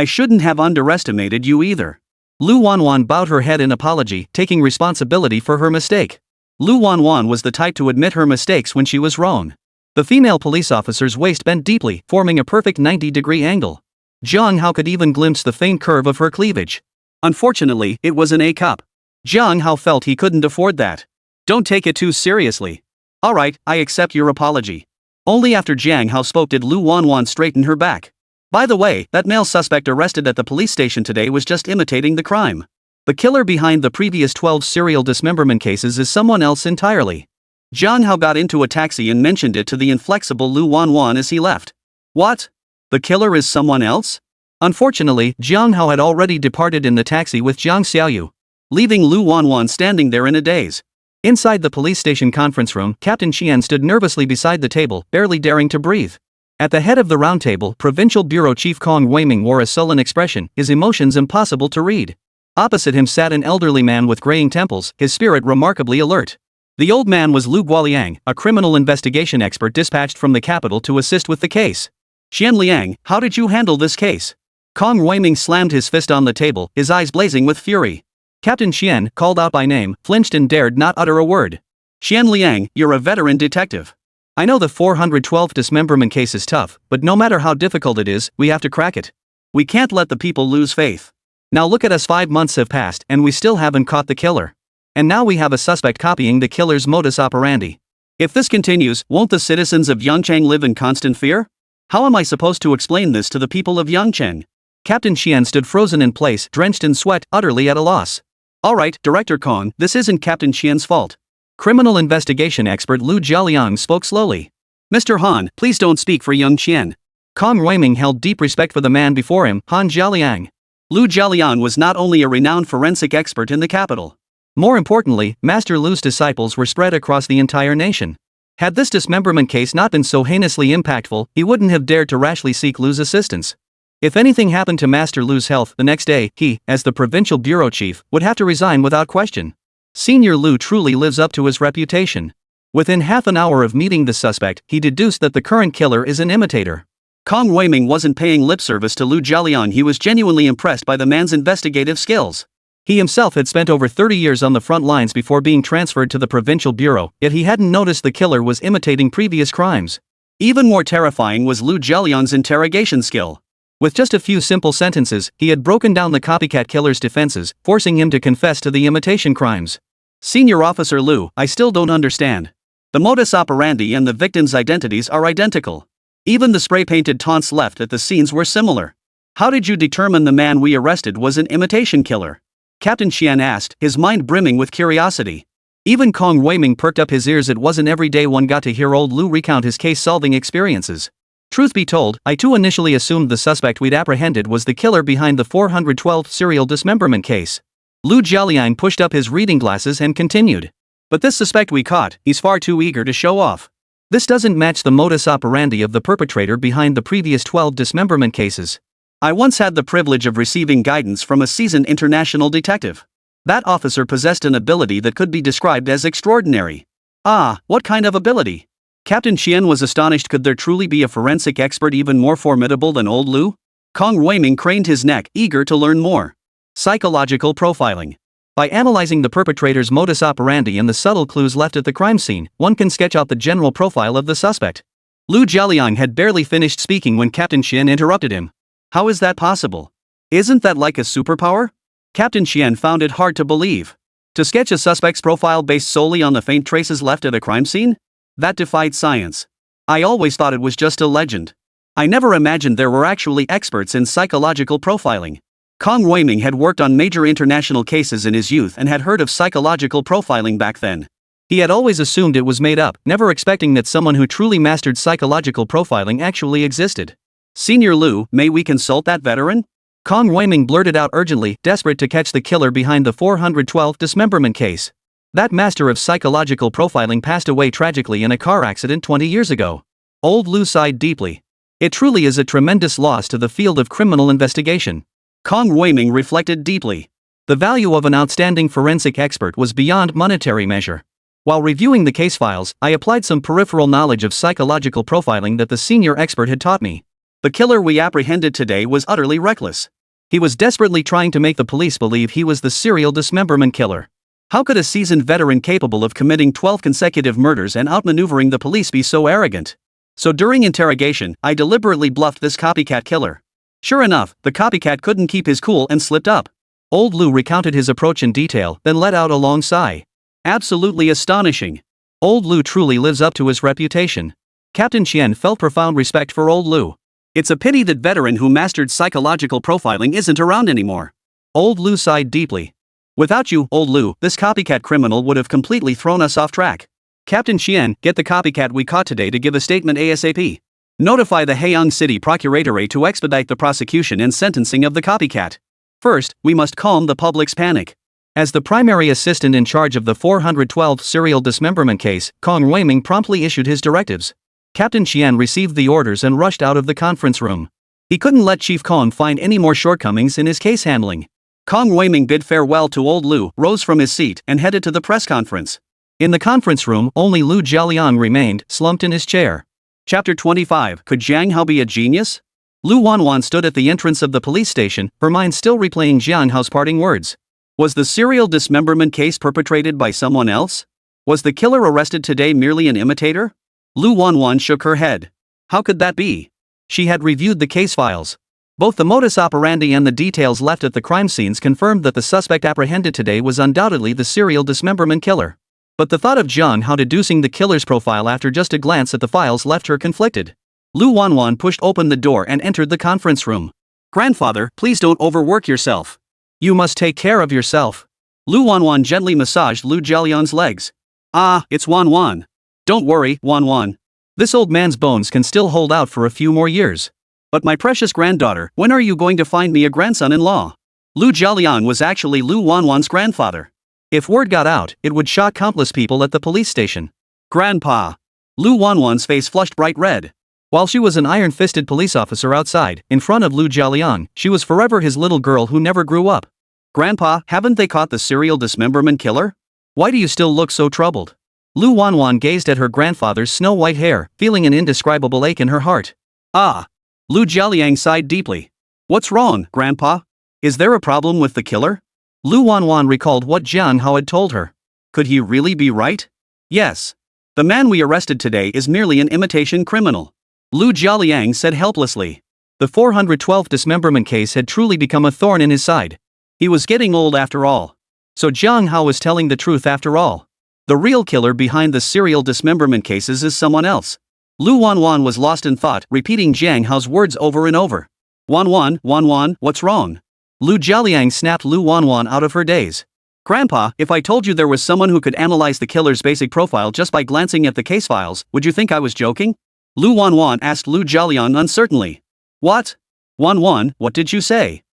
shouldn't have underestimated you either. Lu Wanwan bowed her head in apology, taking responsibility for her mistake. Lu Wanwan was the type to admit her mistakes when she was wrong. The female police officer's waist bent deeply, forming a perfect 90-degree angle. Jiang Hao could even glimpse the faint curve of her cleavage. Unfortunately, it was an A cup. Jiang Hao felt he couldn't afford that. Don't take it too seriously. Alright, I accept your apology. Only after Jiang Hao spoke did Lu Wanwan straighten her back. By the way, that male suspect arrested at the police station today was just imitating the crime. The killer behind the previous 12 serial dismemberment cases is someone else entirely. Jiang Hao got into a taxi and mentioned it to the inflexible Lu Wanwan as he left. What? The killer is someone else? Unfortunately, Jiang Hao had already departed in the taxi with Jiang Xiaoyu, leaving Lu Wanwan standing there in a daze. Inside the police station conference room, Captain Qian stood nervously beside the table, barely daring to breathe. At the head of the roundtable, Provincial Bureau Chief Kong Weiming wore a sullen expression, his emotions impossible to read. Opposite him sat an elderly man with graying temples, his spirit remarkably alert. The old man was Lu Guoliang, a criminal investigation expert dispatched from the capital to assist with the case. Xian Liang, how did you handle this case? Kong Weiming slammed his fist on the table, his eyes blazing with fury. Captain Xian, called out by name, flinched and dared not utter a word. Xian Liang, you're a veteran detective. I know the 412th dismemberment case is tough, but no matter how difficult it is, we have to crack it. We can't let the people lose faith. Now look at us, 5 months have passed and we still haven't caught the killer. And now we have a suspect copying the killer's modus operandi. If this continues, won't the citizens of Yangcheng live in constant fear? How am I supposed to explain this to the people of Yangcheng? Captain Xian stood frozen in place, drenched in sweat, utterly at a loss. Alright, Director Kong, this isn't Captain Xian's fault. Criminal investigation expert Lu Jialiang spoke slowly. Mr. Han, please don't speak for young Qian. Kong Weiming held deep respect for the man before him, Han Jialiang. Lu Jialiang was not only a renowned forensic expert in the capital. More importantly, Master Lu's disciples were spread across the entire nation. Had this dismemberment case not been so heinously impactful, he wouldn't have dared to rashly seek Lu's assistance. If anything happened to Master Lu's health the next day, he, as the provincial bureau chief, would have to resign without question. Senior Lu truly lives up to his reputation. Within half an hour of meeting the suspect, he deduced that the current killer is an imitator. Kong Weiming wasn't paying lip service to Lu Jialiang, he was genuinely impressed by the man's investigative skills. He himself had spent over 30 years on the front lines before being transferred to the provincial bureau, yet he hadn't noticed the killer was imitating previous crimes. Even more terrifying was Lu Jialiang's interrogation skill. With just a few simple sentences, he had broken down the copycat killer's defenses, forcing him to confess to the imitation crimes. Senior Officer Lu, I still don't understand. The modus operandi and the victims' identities are identical. Even the spray-painted taunts left at the scenes were similar. How did you determine the man we arrested was an imitation killer? Captain Xian asked, his mind brimming with curiosity. Even Kong Weiming perked up his ears. It wasn't every day one got to hear old Lu recount his case-solving experiences. Truth be told, I too initially assumed the suspect we'd apprehended was the killer behind the 412th serial dismemberment case. Lu Jialiang pushed up his reading glasses and continued. But this suspect we caught, he's far too eager to show off. This doesn't match the modus operandi of the perpetrator behind the previous 12 dismemberment cases. I once had the privilege of receiving guidance from a seasoned international detective. That officer possessed an ability that could be described as extraordinary. Ah, what kind of ability? Captain Xian was astonished. Could there truly be a forensic expert even more formidable than old Lu? Kong Weiming craned his neck, eager to learn more. Psychological profiling. By analyzing the perpetrator's modus operandi and the subtle clues left at the crime scene, one can sketch out the general profile of the suspect. Lu Jialiang had barely finished speaking when Captain Xian interrupted him. How is that possible? Isn't that like a superpower? Captain Xian found it hard to believe. To sketch a suspect's profile based solely on the faint traces left at a crime scene? That defied science. I always thought it was just a legend. I never imagined there were actually experts in psychological profiling. Kong Weiming had worked on major international cases in his youth and had heard of psychological profiling back then. He had always assumed it was made up, never expecting that someone who truly mastered psychological profiling actually existed. Senior Lu, may we consult that veteran? Kong Weiming blurted out urgently, desperate to catch the killer behind the 412th dismemberment case. That master of psychological profiling passed away tragically in a car accident 20 years ago. Old Lu sighed deeply. It truly is a tremendous loss to the field of criminal investigation. Kong Weiming reflected deeply. The value of an outstanding forensic expert was beyond monetary measure. While reviewing the case files, I applied some peripheral knowledge of psychological profiling that the senior expert had taught me. The killer we apprehended today was utterly reckless. He was desperately trying to make the police believe he was the serial dismemberment killer. How could a seasoned veteran capable of committing 12 consecutive murders and outmaneuvering the police be so arrogant? So during interrogation, I deliberately bluffed this copycat killer. Sure enough, the copycat couldn't keep his cool and slipped up. Old Lu recounted his approach in detail, then let out a long sigh. Absolutely astonishing. Old Lu truly lives up to his reputation. Captain Xian felt profound respect for old Lu. It's a pity that veteran who mastered psychological profiling isn't around anymore. Old Lu sighed deeply. Without you, old Lu, this copycat criminal would have completely thrown us off track. Captain Xian, get the copycat we caught today to give a statement ASAP. Notify the Haiyang City Procuratorate to expedite the prosecution and sentencing of the copycat. First, we must calm the public's panic. As the primary assistant in charge of the 412th serial dismemberment case, Kong Weiming promptly issued his directives. Captain Qian received the orders and rushed out of the conference room. He couldn't let Chief Kong find any more shortcomings in his case handling. Kong Weiming bid farewell to old Lu, rose from his seat and headed to the press conference. In the conference room, only Lu Jialiang remained, slumped in his chair. Chapter 25. Could Jiang Hao be a genius? Lu Wanwan stood at the entrance of the police station, her mind still replaying Jiang Hao's parting words. Was the serial dismemberment case perpetrated by someone else? Was the killer arrested today merely an imitator? Lu Wanwan shook her head. How could that be? She had reviewed the case files. Both the modus operandi and the details left at the crime scenes confirmed that the suspect apprehended today was undoubtedly the serial dismemberment killer. But the thought of Jiang Hao deducing the killer's profile after just a glance at the files left her conflicted. Lu Wanwan pushed open the door and entered the conference room. Grandfather, please don't overwork yourself. You must take care of yourself. Lu Wanwan gently massaged Lu Jialiang's legs. Ah, it's Wanwan. Don't worry, Wanwan. This old man's bones can still hold out for a few more years. But my precious granddaughter, when are you going to find me a grandson-in-law? Lu Jialiang was actually Lu Wanwan's grandfather. If word got out, it would shock countless people at the police station. Grandpa. Lu Wanwan's face flushed bright red. While she was an iron-fisted police officer outside, in front of Lu Jialiang, she was forever his little girl who never grew up. Grandpa, haven't they caught the serial dismemberment killer? Why do you still look so troubled? Lu Wanwan gazed at her grandfather's snow-white hair, feeling an indescribable ache in her heart. Ah. Lu Jialiang sighed deeply. What's wrong, Grandpa? Is there a problem with the killer? Lu Wanwan recalled what Jiang Hao had told her. Could he really be right? Yes. The man we arrested today is merely an imitation criminal. Lu Jialiang said helplessly. The 412th dismemberment case had truly become a thorn in his side. He was getting old after all. So Jiang Hao was telling the truth after all. The real killer behind the serial dismemberment cases is someone else. Lu Wanwan was lost in thought, repeating Jiang Hao's words over and over. Wanwan, what's wrong? Lu Jialiang snapped Lu Wanwan out of her daze. Grandpa, if I told you there was someone who could analyze the killer's basic profile just by glancing at the case files, would you think I was joking? Lu Wanwan asked Lu Jialiang uncertainly. What? Wanwan, what did you say?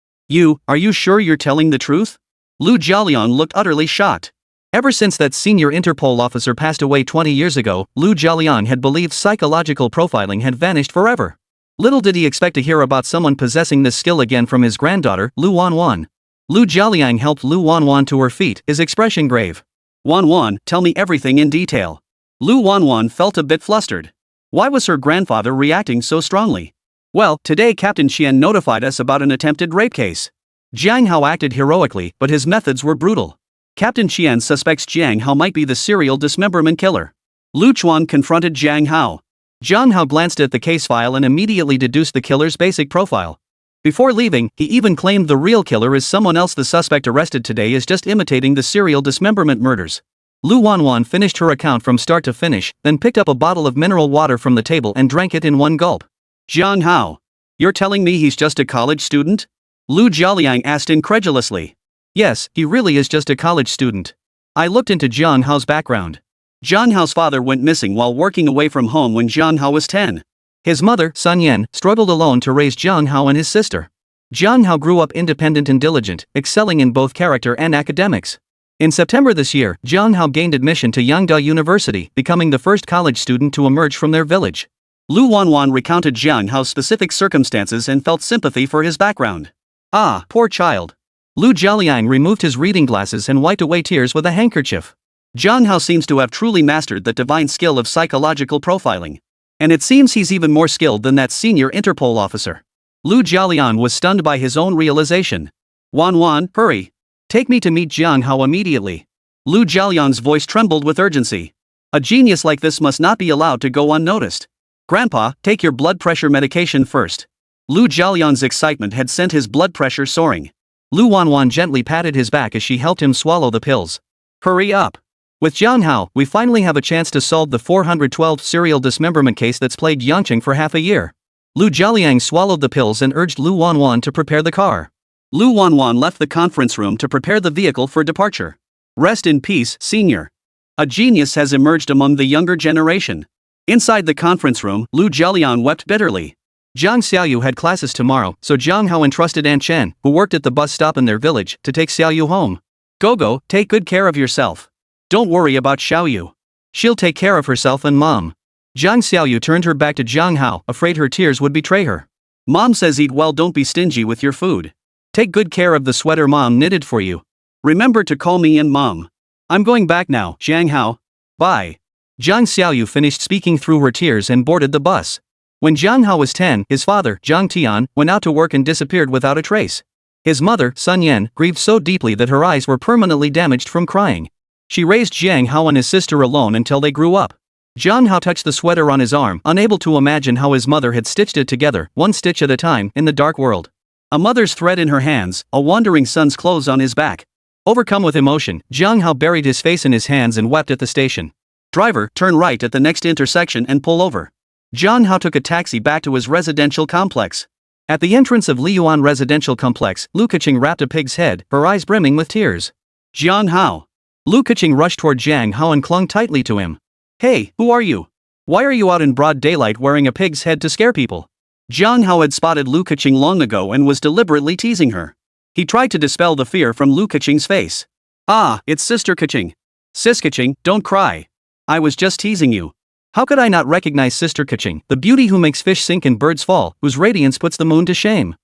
Are you sure you're telling the truth? Lu Jialiang looked utterly shocked. Ever since that senior Interpol officer passed away 20 years ago, Lu Jialiang had believed psychological profiling had vanished forever. Little did he expect to hear about someone possessing this skill again from his granddaughter, Lu Wanwan. Lu Jialiang helped Lu Wanwan to her feet, his expression grave. Wanwan, tell me everything in detail. Lu Wanwan felt a bit flustered. Why was her grandfather reacting so strongly? Well, today Captain Qian notified us about an attempted rape case. Jiang Hao acted heroically, but his methods were brutal. Captain Qian suspects Jiang Hao might be the serial dismemberment killer. Lu Chuan confronted Jiang Hao. Jiang Hao glanced at the case file and immediately deduced the killer's basic profile. Before leaving, he even claimed the real killer is someone else the suspect arrested today is just imitating the serial dismemberment murders. Lu Wanwan finished her account from start to finish, then picked up a bottle of mineral water from the table and drank it in one gulp. Jiang Hao. You're telling me he's just a college student? Lu Jialiang asked incredulously. Yes, he really is just a college student. I looked into Jiang Hao's background. Jiang Hao's father went missing while working away from home when Jiang Hao was 10. His mother, Sun Yan, struggled alone to raise Jiang Hao and his sister. Jiang Hao grew up independent and diligent, excelling in both character and academics. In September this year, Jiang Hao gained admission to Yangda University, becoming the first college student to emerge from their village. Lu Wanwan recounted Jiang Hao's specific circumstances and felt sympathy for his background. Ah, poor child. Lu Jialiang removed his reading glasses and wiped away tears with a handkerchief. Jiang Hao seems to have truly mastered the divine skill of psychological profiling. And it seems he's even more skilled than that senior Interpol officer. Lu Jialiang was stunned by his own realization. Wanwan, hurry. Take me to meet Jiang Hao immediately. Lu Jialiang's voice trembled with urgency. A genius like this must not be allowed to go unnoticed. Grandpa, take your blood pressure medication first. Lu Jialiang's excitement had sent his blood pressure soaring. Lu Wanwan gently patted his back as she helped him swallow the pills. Hurry up. With Jiang Hao, we finally have a chance to solve the 412th serial dismemberment case that's plagued Yangqing for half a year. Lu Jialiang swallowed the pills and urged Lu Wanwan to prepare the car. Lu Wanwan left the conference room to prepare the vehicle for departure. Rest in peace, senior. A genius has emerged among the younger generation. Inside the conference room, Lu Jialiang wept bitterly. Jiang Xiaoyu had classes tomorrow, so Jiang Hao entrusted Aunt Chen, who worked at the bus stop in their village, to take Xiaoyu home. Go, take good care of yourself. Don't worry about Xiaoyu. She'll take care of herself and Mom. Jiang Xiaoyu turned her back to Jiang Hao, afraid her tears would betray her. Mom says eat well, don't be stingy with your food. Take good care of the sweater Mom knitted for you. Remember to call me and Mom. I'm going back now, Jiang Hao. Bye. Jiang Xiaoyu finished speaking through her tears and boarded the bus. When Jiang Hao was 10, his father, Jiang Tian, went out to work and disappeared without a trace. His mother, Sun Yan, grieved so deeply that her eyes were permanently damaged from crying. She raised Jiang Hao and his sister alone until they grew up. Jiang Hao touched the sweater on his arm, unable to imagine how his mother had stitched it together, one stitch at a time, in the dark world. A mother's thread in her hands, a wandering son's clothes on his back. Overcome with emotion, Jiang Hao buried his face in his hands and wept at the station. Driver, turn right at the next intersection and pull over. Jiang Hao took a taxi back to his residential complex. At the entrance of Liyuan residential complex, Lu Keqing wrapped a pig's head, her eyes brimming with tears. Jiang Hao. Lu Keqing rushed toward Jiang Hao and clung tightly to him. Hey, who are you? Why are you out in broad daylight wearing a pig's head to scare people? Jiang Hao had spotted Lu Keqing long ago and was deliberately teasing her. He tried to dispel the fear from Lu Keqing's face. Ah, it's Sister Keqing. Sis Keqing, don't cry. I was just teasing you. How could I not recognize Sister Keqing, the beauty who makes fish sink and birds fall, whose radiance puts the moon to shame?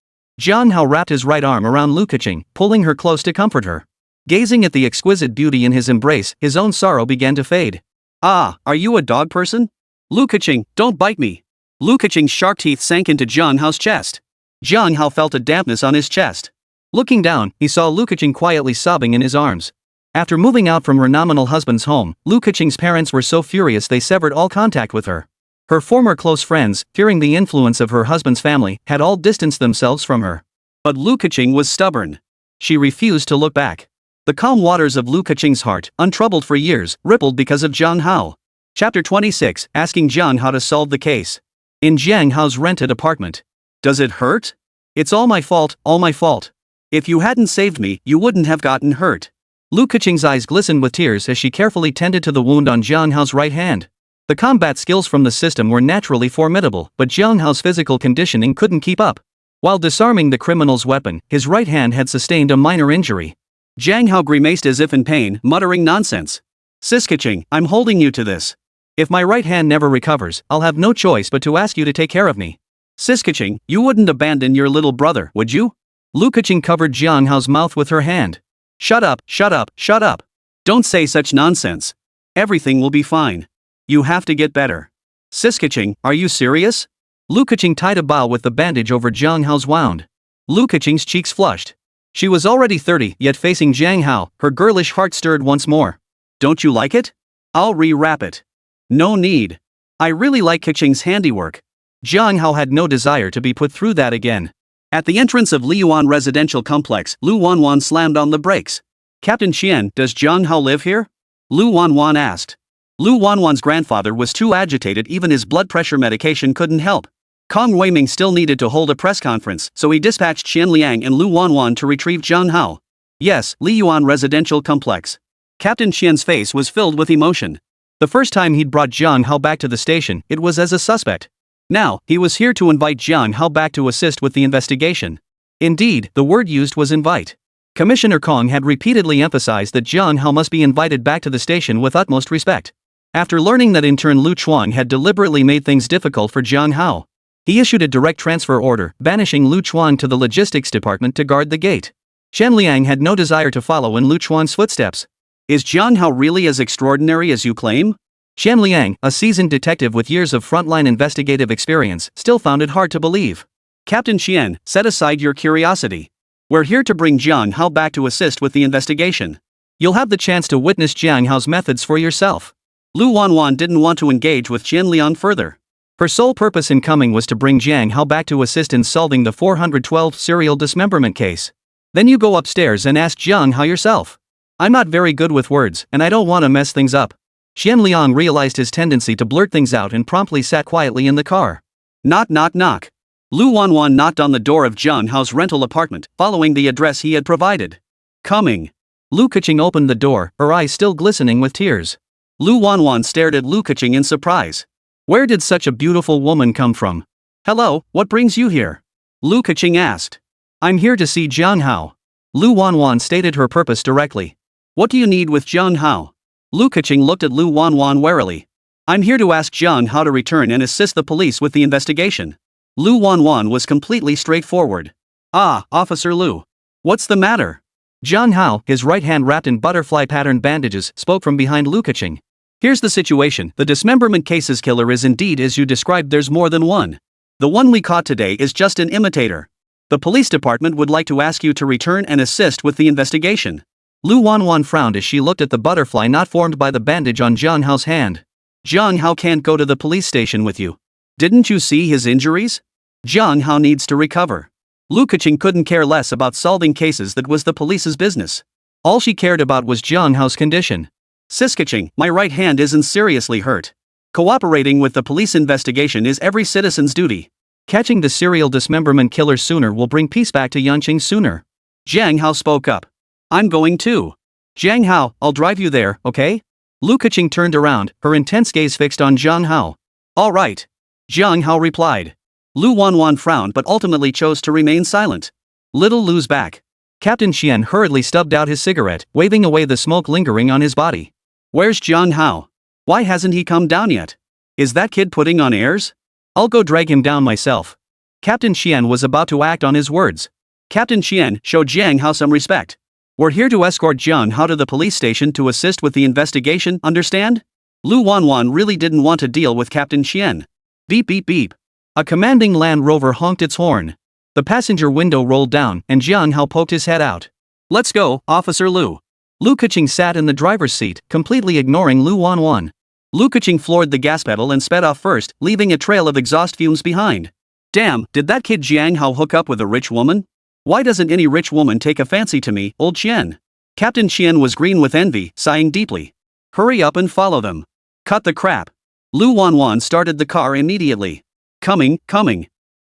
Jiang Hao wrapped his right arm around Lu Keqing, pulling her close to comfort her. Gazing at the exquisite beauty in his embrace, his own sorrow began to fade. Ah, are you a dog person? Lu Keqing, don't bite me. Lu Keqing's sharp teeth sank into Jiang Hao's chest. Jiang Hao felt a dampness on his chest. Looking down, he saw Lu Keqing quietly sobbing in his arms. After moving out from her nominal husband's home, Lu Keqing's parents were so furious they severed all contact with her. Her former close friends, fearing the influence of her husband's family, had all distanced themselves from her. But Lu Keqing was stubborn. She refused to look back. The calm waters of Lu Keqing's heart, untroubled for years, rippled because of Jiang Hao. Chapter 26, asking Jiang Hao to solve the case. In Jiang Hao's rented apartment. Does it hurt? It's all my fault, all my fault. If you hadn't saved me, you wouldn't have gotten hurt. Lu Keqing's eyes glistened with tears as she carefully tended to the wound on Jiang Hao's right hand. The combat skills from the system were naturally formidable, but Jiang Hao's physical conditioning couldn't keep up. While disarming the criminal's weapon, his right hand had sustained a minor injury. Jiang Hao grimaced as if in pain, muttering nonsense. Sis Keqing, I'm holding you to this. If my right hand never recovers, I'll have no choice but to ask you to take care of me. Sis Keqing, you wouldn't abandon your little brother, would you? Lu Keqing covered Jiang Hao's mouth with her hand. Shut up, shut up, shut up. Don't say such nonsense. Everything will be fine. You have to get better. Sis Keqing, are you serious? Lu Keqing tied a bow with the bandage over Jiang Hao's wound. Lu Keqing's cheeks flushed. She was already 30, yet facing Jiang Hao, her girlish heart stirred once more. Don't you like it? I'll re-wrap it. No need. I really like Keqing's handiwork. Jiang Hao had no desire to be put through that again. At the entrance of Liyuan residential complex, Lu Wanwan slammed on the brakes. Captain Qian, does Jiang Hao live here? Lu Wanwan asked. Lu Wanwan's grandfather was too agitated, even his blood pressure medication couldn't help. Kong Weiming still needed to hold a press conference, so he dispatched Qian Liang and Lu Wanwan to retrieve Jiang Hao. Yes, Liyuan residential complex. Captain Qian's face was filled with emotion. The first time he'd brought Jiang Hao back to the station, it was as a suspect. Now, he was here to invite Jiang Hao back to assist with the investigation. Indeed, the word used was invite. Commissioner Kong had repeatedly emphasized that Jiang Hao must be invited back to the station with utmost respect. After learning that intern Lu Chuan had deliberately made things difficult for Jiang Hao, he issued a direct transfer order, banishing Lu Chuan to the logistics department to guard the gate. Qian Liang had no desire to follow in Lu Chuan's footsteps. Is Jiang Hao really as extraordinary as you claim? Qian Liang, a seasoned detective with years of frontline investigative experience, still found it hard to believe. Captain Qian, set aside your curiosity. We're here to bring Jiang Hao back to assist with the investigation. You'll have the chance to witness Jiang Hao's methods for yourself. Lu Wanwan didn't want to engage with Qian Liang further. Her sole purpose in coming was to bring Jiang Hao back to assist in solving the 412 serial dismemberment case. Then you go upstairs and ask Jiang Hao yourself. I'm not very good with words, and I don't want to mess things up. Qian Liang realized his tendency to blurt things out and promptly sat quietly in the car. Knock knock knock. Lu Wanwan knocked on the door of Jiang Hao's rental apartment, following the address he had provided. Coming. Lu Keqing opened the door, her eyes still glistening with tears. Lu Wanwan stared at Lu Keqing in surprise. Where did such a beautiful woman come from? Hello, what brings you here? Lu Keqing asked. I'm here to see Jiang Hao. Lu Wanwan stated her purpose directly. What do you need with Jiang Hao? Lu Keqing looked at Lu Wanwan warily. I'm here to ask Jiang Hao to return and assist the police with the investigation. Lu Wanwan was completely straightforward. Ah, Officer Lu. What's the matter? Jiang Hao, his right hand wrapped in butterfly-patterned bandages, spoke from behind Lu Keqing. Here's the situation. The dismemberment case's killer is indeed as you described. There's more than one. The one we caught today is just an imitator. The police department would like to ask you to return and assist with the investigation. Lu Wanwan frowned as she looked at the butterfly knot formed by the bandage on Jiang Hao's hand. Jiang Hao can't go to the police station with you. Didn't you see his injuries? Jiang Hao needs to recover. Lu Keqing couldn't care less about solving cases. That was the police's business. All she cared about was Jiang Hao's condition. Sis Keqing, my right hand isn't seriously hurt. Cooperating with the police investigation is every citizen's duty. Catching the serial dismemberment killer sooner will bring peace back to Yanqing sooner. Jiang Hao spoke up. I'm going too. Jiang Hao, I'll drive you there, okay? Lu Keqing turned around, her intense gaze fixed on Jiang Hao. All right. Jiang Hao replied. Lu Wanwan frowned but ultimately chose to remain silent. Little Lu's back. Captain Qian hurriedly stubbed out his cigarette, waving away the smoke lingering on his body. Where's Jiang Hao? Why hasn't he come down yet? Is that kid putting on airs? I'll go drag him down myself. Captain Qian was about to act on his words. Captain Qian, show Jiang Hao some respect. We're here to escort Jiang Hao to the police station to assist with the investigation, understand? Lu Wanwan really didn't want to deal with Captain Qian. Beep beep beep. A commanding Land Rover honked its horn. The passenger window rolled down and Jiang Hao poked his head out. Let's go, Officer Lu. Lu Keqing sat in the driver's seat, completely ignoring Lu Wanwan. Lu Keqing floored the gas pedal and sped off first, leaving a trail of exhaust fumes behind. Damn, did that kid Jiang Hao hook up with a rich woman? Why doesn't any rich woman take a fancy to me, old Qian? Captain Qian was green with envy, sighing deeply. Hurry up and follow them. Cut the crap. Lu Wanwan started the car immediately. Coming.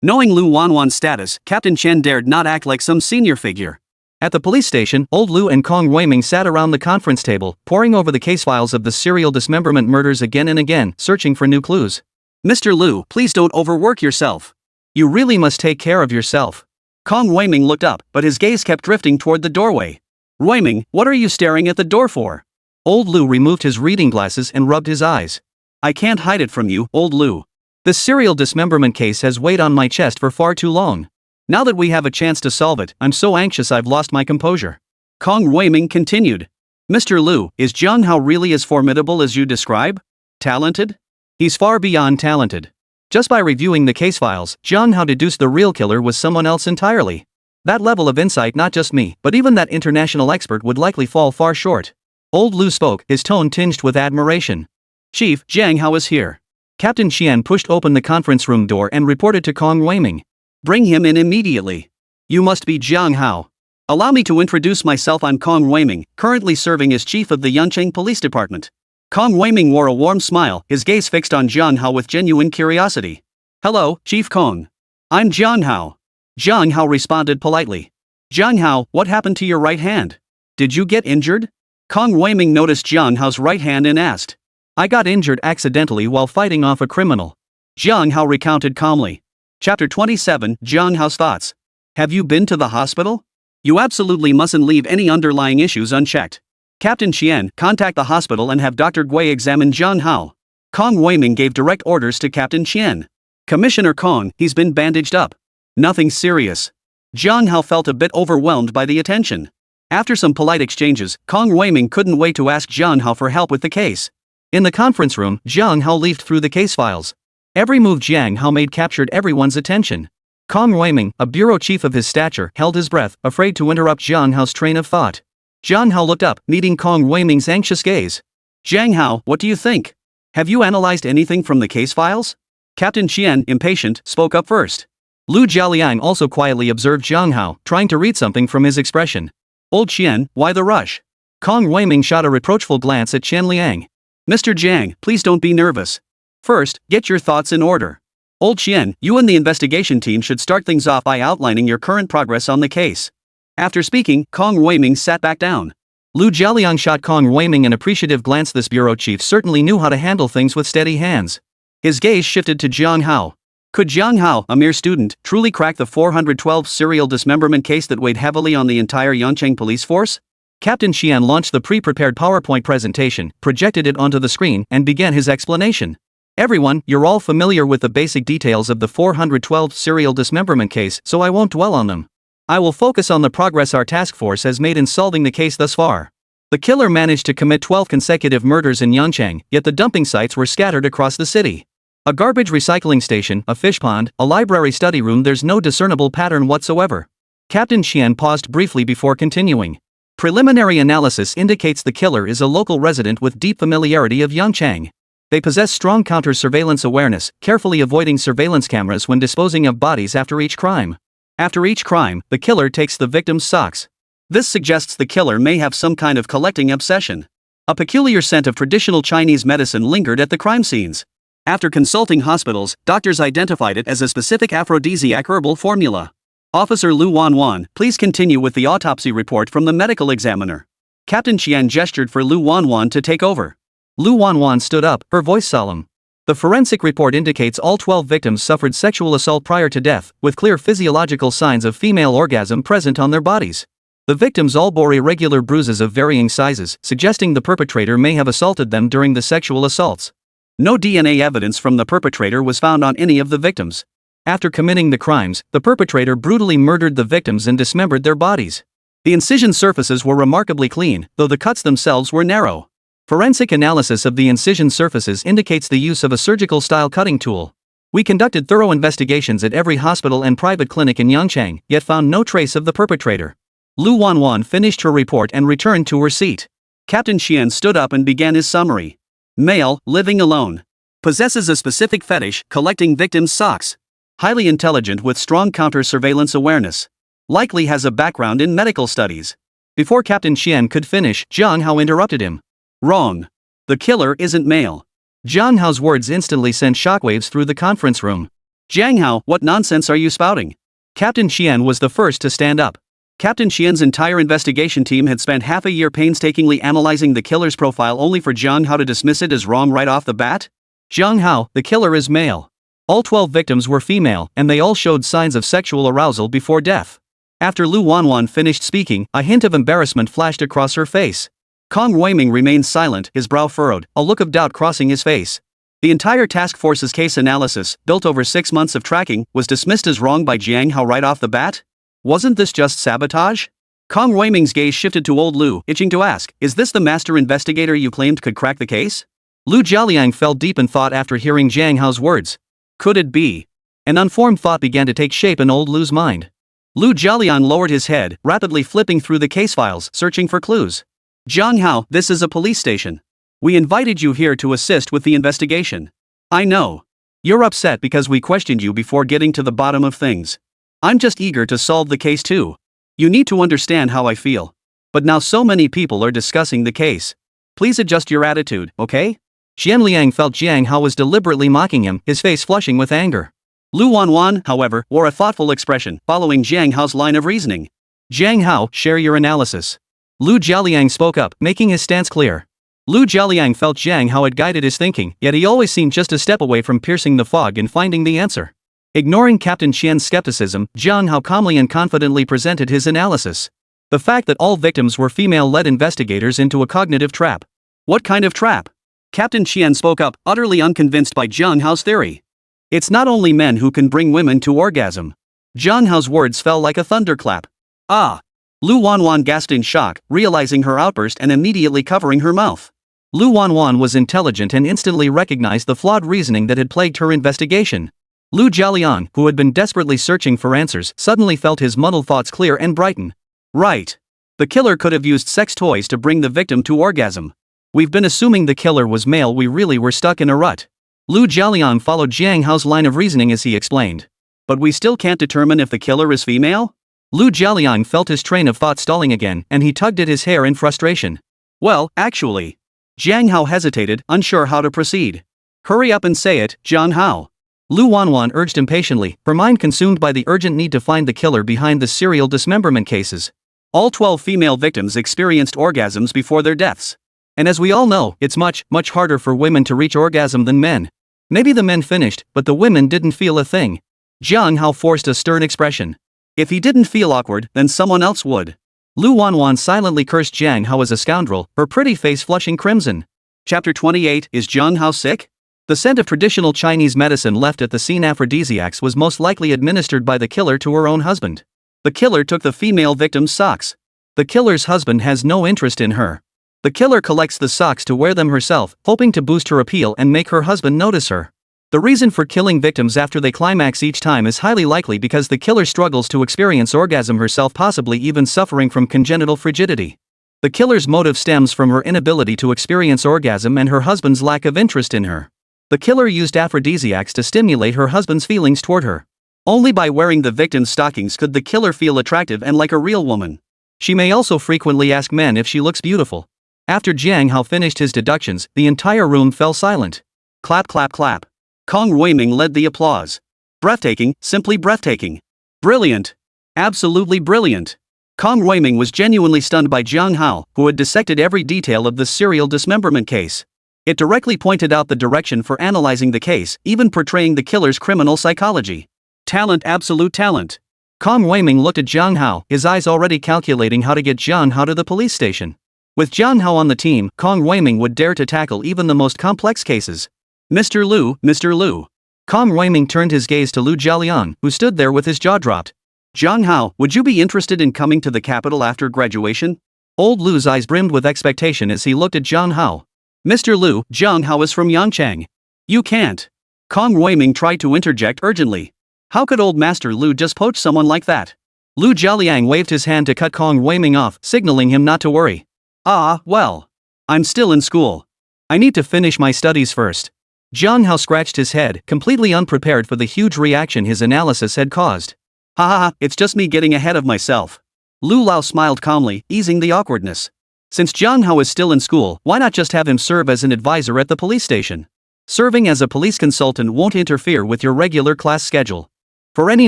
Knowing Lu Wanwan's status, Captain Qian dared not act like some senior figure. At the police station, old Lu and Kong Weiming sat around the conference table, poring over the case files of the serial dismemberment murders again and again, searching for new clues. Mr. Lu, please don't overwork yourself. You really must take care of yourself. Kong Weiming looked up, but his gaze kept drifting toward the doorway. Weiming, what are you staring at the door for? Old Lu removed his reading glasses and rubbed his eyes. I can't hide it from you, old Lu. This serial dismemberment case has weighed on my chest for far too long. Now that we have a chance to solve it, I'm so anxious I've lost my composure. Kong Weiming continued. Mr. Lu, is Jiang Hao really as formidable as you describe? Talented? He's far beyond talented. Just by reviewing the case files, Jiang Hao deduced the real killer was someone else entirely. That level of insight not just me, but even that international expert would likely fall far short. Old Lu spoke, his tone tinged with admiration. Chief, Jiang Hao is here. Captain Qian pushed open the conference room door and reported to Kong Weiming. Bring him in immediately. You must be Jiang Hao. Allow me to introduce myself. I'm Kong Weiming, currently serving as chief of the Yanqing Police Department. Kong Weiming wore a warm smile, his gaze fixed on Jiang Hao with genuine curiosity. Hello, Chief Kong. I'm Jiang Hao. Jiang Hao responded politely. Jiang Hao, what happened to your right hand? Did you get injured? Kong Weiming noticed Jiang Hao's right hand and asked. I got injured accidentally while fighting off a criminal. Jiang Hao recounted calmly. Chapter 27, Jiang Hao's thoughts. Have you been to the hospital? You absolutely mustn't leave any underlying issues unchecked. Captain Qian, contact the hospital and have Dr. Gui examine Jiang Hao. Kong Weiming gave direct orders to Captain Qian. Commissioner Kong, he's been bandaged up. Nothing serious. Jiang Hao felt a bit overwhelmed by the attention. After some polite exchanges, Kong Weiming couldn't wait to ask Jiang Hao for help with the case. In the conference room, Jiang Hao leafed through the case files. Every move Jiang Hao made captured everyone's attention. Kong Weiming, a bureau chief of his stature, held his breath, afraid to interrupt Jiang Hao's train of thought. Jiang Hao looked up, meeting Kong Weiming's anxious gaze. Jiang Hao, what do you think? Have you analyzed anything from the case files? Captain Qian, impatient, spoke up first. Lu Jialiang also quietly observed Jiang Hao, trying to read something from his expression. Old Qian, why the rush? Kong Weiming shot a reproachful glance at Chen Liang. Mr. Jiang, please don't be nervous. First, get your thoughts in order. Old Qian, you and the investigation team should start things off by outlining your current progress on the case. After speaking, Kong Weiming sat back down. Lu Jialiang shot Kong Weiming an appreciative glance. This bureau chief certainly knew how to handle things with steady hands. His gaze shifted to Jiang Hao. Could Jiang Hao, a mere student, truly crack the 412 serial dismemberment case that weighed heavily on the entire Yanqing police force? Captain Qian launched the pre-prepared PowerPoint presentation, projected it onto the screen, and began his explanation. Everyone, you're all familiar with the basic details of the 412 serial dismemberment case, so I won't dwell on them. I will focus on the progress our task force has made in solving the case thus far. The killer managed to commit 12 consecutive murders in Yancheng, yet the dumping sites were scattered across the city. A garbage recycling station, a fish pond, a library study room, there's no discernible pattern whatsoever. Captain Qian paused briefly before continuing. Preliminary analysis indicates the killer is a local resident with deep familiarity of Yancheng. They possess strong counter-surveillance awareness, carefully avoiding surveillance cameras when disposing of bodies after each crime. After each crime, the killer takes the victim's socks. This suggests the killer may have some kind of collecting obsession. A peculiar scent of traditional Chinese medicine lingered at the crime scenes. After consulting hospitals, doctors identified it as a specific aphrodisiac herbal formula. Officer Lu Wanwan, please continue with the autopsy report from the medical examiner. Captain Qian gestured for Lu Wanwan to take over. Lu Wanwan stood up, her voice solemn. The forensic report indicates all 12 victims suffered sexual assault prior to death, with clear physiological signs of female orgasm present on their bodies. The victims all bore irregular bruises of varying sizes, suggesting the perpetrator may have assaulted them during the sexual assaults. No DNA evidence from the perpetrator was found on any of the victims. After committing the crimes, the perpetrator brutally murdered the victims and dismembered their bodies. The incision surfaces were remarkably clean, though the cuts themselves were narrow. Forensic analysis of the incision surfaces indicates the use of a surgical-style cutting tool. We conducted thorough investigations at every hospital and private clinic in Yancheng, yet found no trace of the perpetrator. Lu Wanwan finished her report and returned to her seat. Captain Qian stood up and began his summary. Male, living alone. Possesses a specific fetish, collecting victims' socks. Highly intelligent with strong counter-surveillance awareness. Likely has a background in medical studies. Before Captain Qian could finish, Jiang Hao interrupted him. Wrong. The killer isn't male. Jiang Hao's words instantly sent shockwaves through the conference room. Jiang Hao, what nonsense are you spouting? Captain Qian was the first to stand up. Captain Qian's entire investigation team had spent half a year painstakingly analyzing the killer's profile only for Jiang Hao to dismiss it as wrong right off the bat? Jiang Hao, the killer is male. All 12 victims were female, and they all showed signs of sexual arousal before death. After Lu Wanwan finished speaking, a hint of embarrassment flashed across her face. Kong Weiming remained silent, his brow furrowed, a look of doubt crossing his face. The entire task force's case analysis, built over 6 months of tracking, was dismissed as wrong by Jiang Hao right off the bat? Wasn't this just sabotage? Kong Weiming's gaze shifted to old Lu, itching to ask, is this the master investigator you claimed could crack the case? Lu Jialiang fell deep in thought after hearing Jiang Hao's words. Could it be? An unformed thought began to take shape in old Lu's mind. Lu Jialiang lowered his head, rapidly flipping through the case files, searching for clues. Jiang Hao, this is a police station. We invited you here to assist with the investigation. I know. You're upset because we questioned you before getting to the bottom of things. I'm just eager to solve the case too. You need to understand how I feel. But now so many people are discussing the case. Please adjust your attitude, okay? Xian Liang felt Jiang Hao was deliberately mocking him, his face flushing with anger. Lu Wanwan, however, wore a thoughtful expression, following Jiang Hao's line of reasoning. Jiang Hao, share your analysis. Lu Jialiang spoke up, making his stance clear. Lu Jialiang felt Jiang Hao had guided his thinking, yet he always seemed just a step away from piercing the fog and finding the answer. Ignoring Captain Qian's skepticism, Jiang Hao calmly and confidently presented his analysis. The fact that all victims were female led investigators into a cognitive trap. What kind of trap? Captain Qian spoke up, utterly unconvinced by Jiang Hao's theory. It's not only men who can bring women to orgasm. Jiang Hao's words fell like a thunderclap. Ah! Lu Wanwan gasped in shock, realizing her outburst and immediately covering her mouth. Lu Wanwan was intelligent and instantly recognized the flawed reasoning that had plagued her investigation. Lu Jialian, who had been desperately searching for answers, suddenly felt his muddled thoughts clear and brighten. Right. The killer could have used sex toys to bring the victim to orgasm. We've been assuming the killer was male, we really were stuck in a rut. Lu Jialian followed Jiang Hao's line of reasoning as he explained. But we still can't determine if the killer is female? Lu Jialiang felt his train of thought stalling again, and he tugged at his hair in frustration. Well, actually. Jiang Hao hesitated, unsure how to proceed. Hurry up and say it, Jiang Hao. Lu Wanwan urged impatiently, her mind consumed by the urgent need to find the killer behind the serial dismemberment cases. All 12 female victims experienced orgasms before their deaths. And as we all know, it's much harder for women to reach orgasm than men. Maybe the men finished, but the women didn't feel a thing. Jiang Hao forced a stern expression. If he didn't feel awkward, then someone else would. Lu Wanwan silently cursed Jiang Hao as a scoundrel, her pretty face flushing crimson. Chapter 28. Is Jiang Hao sick? The scent of traditional Chinese medicine left at the scene. Aphrodisiacs was most likely administered by the killer to her own husband. The killer took the female victim's socks. The killer's husband has no interest in her. The killer collects the socks to wear them herself, hoping to boost her appeal and make her husband notice her. The reason for killing victims after they climax each time is highly likely because the killer struggles to experience orgasm herself, possibly even suffering from congenital frigidity. The killer's motive stems from her inability to experience orgasm and her husband's lack of interest in her. The killer used aphrodisiacs to stimulate her husband's feelings toward her. Only by wearing the victim's stockings could the killer feel attractive and like a real woman. She may also frequently ask men if she looks beautiful. After Jiang Hao finished his deductions, the entire room fell silent. Clap clap clap. Kong Ruiming led the applause. Breathtaking, simply breathtaking. Brilliant. Absolutely brilliant. Kong Ruiming was genuinely stunned by Jiang Hao, who had dissected every detail of the serial dismemberment case. It directly pointed out the direction for analyzing the case, even portraying the killer's criminal psychology. Talent, absolute talent. Kong Ruiming looked at Jiang Hao, his eyes already calculating how to get Jiang Hao to the police station. With Jiang Hao on the team, Kong Ruiming would dare to tackle even the most complex cases. Mr. Lu, Mr. Lu. Kong Ruiming turned his gaze to Lu Jialiang, who stood there with his jaw dropped. Jiang Hao, would you be interested in coming to the capital after graduation? Old Lu's eyes brimmed with expectation as he looked at Jiang Hao. Mr. Lu, Jiang Hao is from Yangchang. You can't. Kong Ruiming tried to interject urgently. How could old Master Lu just poach someone like that? Lu Jialiang waved his hand to cut Kong Ruiming off, signaling him not to worry. Ah, well. I'm still in school. I need to finish my studies first. Jiang Hao scratched his head, completely unprepared for the huge reaction his analysis had caused. Ha ha ha, it's just me getting ahead of myself. Lu Lao smiled calmly, easing the awkwardness. Since Jiang Hao is still in school, why not just have him serve as an advisor at the police station? Serving as a police consultant won't interfere with your regular class schedule. For any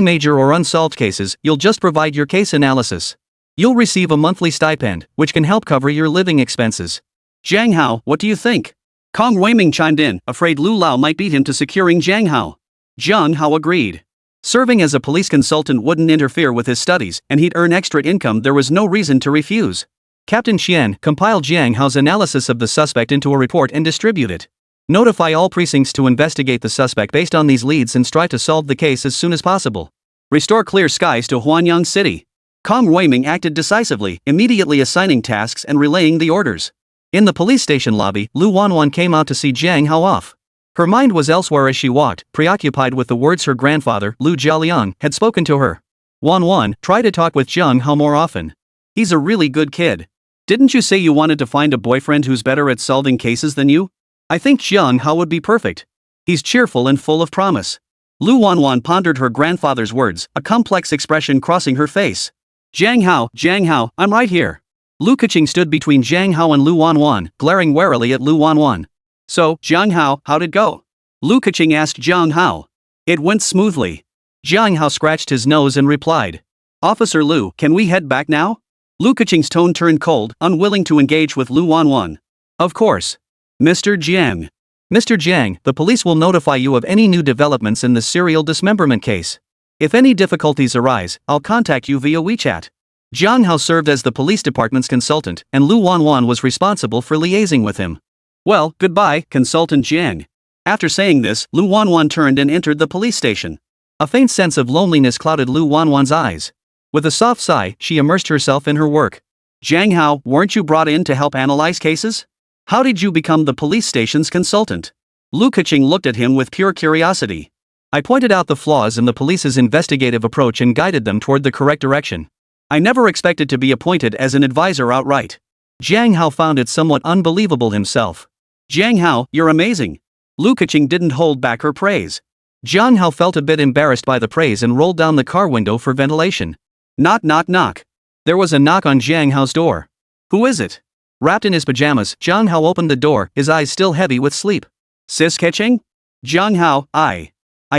major or unsolved cases, you'll just provide your case analysis. You'll receive a monthly stipend, which can help cover your living expenses. Jiang Hao, what do you think? Kong Ruiming chimed in, afraid Lu Lao might beat him to securing Jiang Hao. Jiang Hao agreed. Serving as a police consultant wouldn't interfere with his studies, and he'd earn extra income. There was no reason to refuse. Captain Qian, compile Jiang Hao's analysis of the suspect into a report and distribute it. Notify all precincts to investigate the suspect based on these leads and strive to solve the case as soon as possible. Restore clear skies to Huanyang City. Kong Ruiming acted decisively, immediately assigning tasks and relaying the orders. In the police station lobby, Lu Wanwan came out to see Jiang Hao off. Her mind was elsewhere as she walked, preoccupied with the words her grandfather, Lu Jialiang, had spoken to her. Wanwan, try to talk with Jiang Hao more often. He's a really good kid. Didn't you say you wanted to find a boyfriend who's better at solving cases than you? I think Jiang Hao would be perfect. He's cheerful and full of promise. Lu Wanwan pondered her grandfather's words, a complex expression crossing her face. Jiang Hao, I'm right here. Lu Keqing stood between Jiang Hao and Lu Wanwan, glaring warily at Lu Wanwan. So, Jiang Hao, how'd it go? Lu Keqing asked Jiang Hao. It went smoothly. Jiang Hao scratched his nose and replied. Officer Lu, can we head back now? Lu Keqing's tone turned cold, unwilling to engage with Lu Wanwan. Of course. Mr. Jiang. Mr. Jiang, the police will notify you of any new developments in the serial dismemberment case. If any difficulties arise, I'll contact you via WeChat. Jiang Hao served as the police department's consultant, and Lu Wanwan was responsible for liaising with him. Well, goodbye, Consultant Jiang. After saying this, Lu Wanwan turned and entered the police station. A faint sense of loneliness clouded Lu Wanwan's eyes. With a soft sigh, she immersed herself in her work. Jiang Hao, weren't you brought in to help analyze cases? How did you become the police station's consultant? Lu Keqing looked at him with pure curiosity. I pointed out the flaws in the police's investigative approach and guided them toward the correct direction. I never expected to be appointed as an advisor outright. Jiang Hao found it somewhat unbelievable himself. Jiang Hao, you're amazing. Lu Keqing didn't hold back her praise. Jiang Hao felt a bit embarrassed by the praise and rolled down the car window for ventilation. Knock knock knock. There was a knock on Jiang Hao's door. Who is it? Wrapped in his pajamas, Jiang Hao opened the door, his eyes still heavy with sleep. Sis Keqing? Jiang Hao, I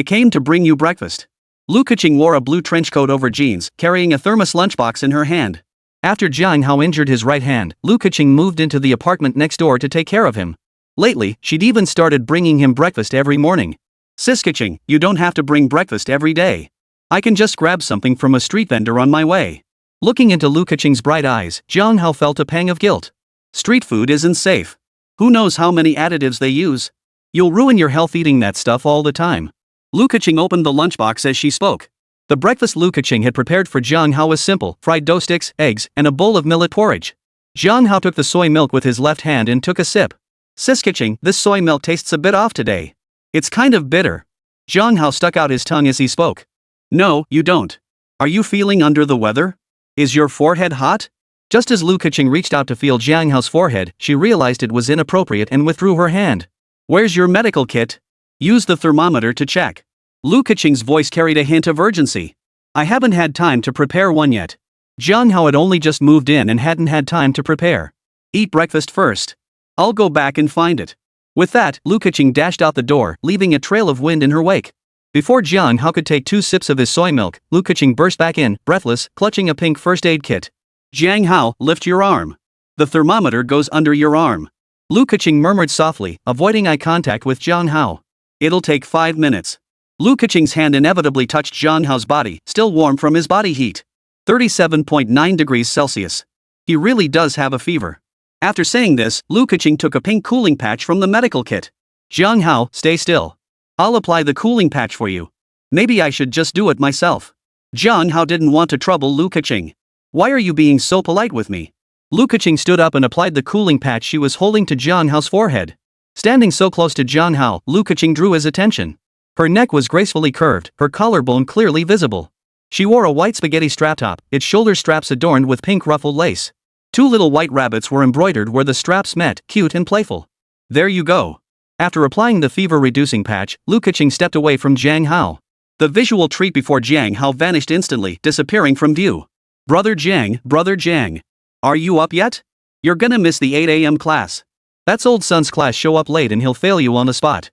came to bring you breakfast. Lu Keqing wore a blue trench coat over jeans, carrying a thermos lunchbox in her hand. After Jiang Hao injured his right hand, Lu Keqing moved into the apartment next door to take care of him. Lately, she'd even started bringing him breakfast every morning. Sis Keqing, you don't have to bring breakfast every day. I can just grab something from a street vendor on my way. Looking into Lu Keqing's bright eyes, Jiang Hao felt a pang of guilt. Street food isn't safe. Who knows how many additives they use? You'll ruin your health eating that stuff all the time. Lu Keqing opened the lunchbox as she spoke. The breakfast Lu Keqing had prepared for Jiang Hao was simple: fried dough sticks, eggs, and a bowl of millet porridge. Jiang Hao took the soy milk with his left hand and took a sip. Sis Keqing, this soy milk tastes a bit off today. It's kind of bitter. Jiang Hao stuck out his tongue as he spoke. No, you don't. Are you feeling under the weather? Is your forehead hot? Just as Lu Keqing reached out to feel Jiang Hao's forehead, she realized it was inappropriate and withdrew her hand. Where's your medical kit? Use the thermometer to check. Lu Keqing's voice carried a hint of urgency. I haven't had time to prepare one yet. Jiang Hao had only just moved in and hadn't had time to prepare. Eat breakfast first. I'll go back and find it. With that, Lu Keqing dashed out the door, leaving a trail of wind in her wake. Before Jiang Hao could take 2 sips of his soy milk, Lu Keqing burst back in, breathless, clutching a pink first aid kit. Jiang Hao, lift your arm. The thermometer goes under your arm. Lu Keqing murmured softly, avoiding eye contact with Jiang Hao. It'll take 5 minutes. Lu Keqing's hand inevitably touched Jiang Hao's body, still warm from his body heat. 37.9 degrees Celsius. He really does have a fever. After saying this, Lu Keqing took a pink cooling patch from the medical kit. Jiang Hao, stay still. I'll apply the cooling patch for you. Maybe I should just do it myself. Jiang Hao didn't want to trouble Lu Keqing. Why are you being so polite with me? Lu Keqing stood up and applied the cooling patch she was holding to Jiang Hao's forehead. Standing so close to Jiang Hao, Lu Keqing drew his attention. Her neck was gracefully curved, her collarbone clearly visible. She wore a white spaghetti strap top, its shoulder straps adorned with pink ruffled lace. 2 little white rabbits were embroidered where the straps met, cute and playful. There you go. After applying the fever-reducing patch, Lu Keqing stepped away from Jiang Hao. The visual treat before Jiang Hao vanished instantly, disappearing from view. Brother Jiang. Are you up yet? You're gonna miss the 8 a.m. class. That's old son's class. Show up late and he'll fail you on the spot.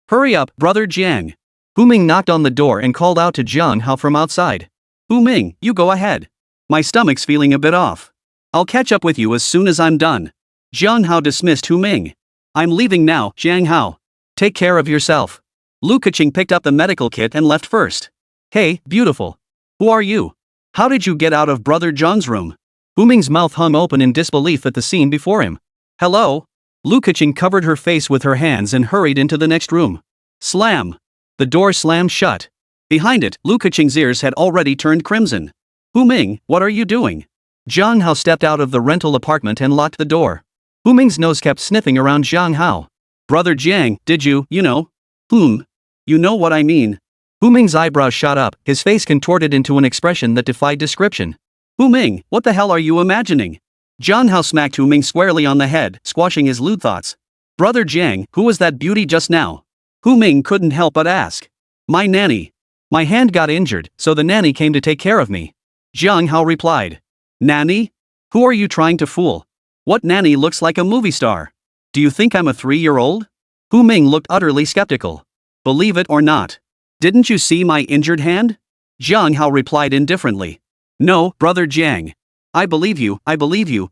Hurry up, Brother Jiang. Hu Ming knocked on the door and called out to Jiang Hao from outside. Hu Ming, you go ahead. My stomach's feeling a bit off. I'll catch up with you as soon as I'm done. Jiang Hao dismissed Hu Ming. I'm leaving now, Jiang Hao. Take care of yourself. Lu Keqing picked up the medical kit and left first. Hey, beautiful. Who are you? How did you get out of Brother Jiang's room? Hu Ming's mouth hung open in disbelief at the scene before him. Hello? Lu Keqing covered her face with her hands and hurried into the next room. Slam. The door slammed shut. Behind it, Lu Keqing's ears had already turned crimson. Hu Ming, what are you doing? Jiang Hao stepped out of the rental apartment and locked the door. Hu Ming's nose kept sniffing around Jiang Hao. Brother Jiang, did you know? You know what I mean. Hu Ming's eyebrows shot up, his face contorted into an expression that defied description. Hu Ming, what the hell are you imagining? Jiang Hao smacked Hu Ming squarely on the head, squashing his lewd thoughts. Brother Jiang, who was that beauty just now? Hu Ming couldn't help but ask. My nanny. My hand got injured, so the nanny came to take care of me. Jiang Hao replied. Nanny? Who are you trying to fool? What nanny looks like a movie star? Do you think I'm a 3-year-old? Hu Ming looked utterly skeptical. Believe it or not. Didn't you see my injured hand? Jiang Hao replied indifferently. No, Brother Jiang. I believe you,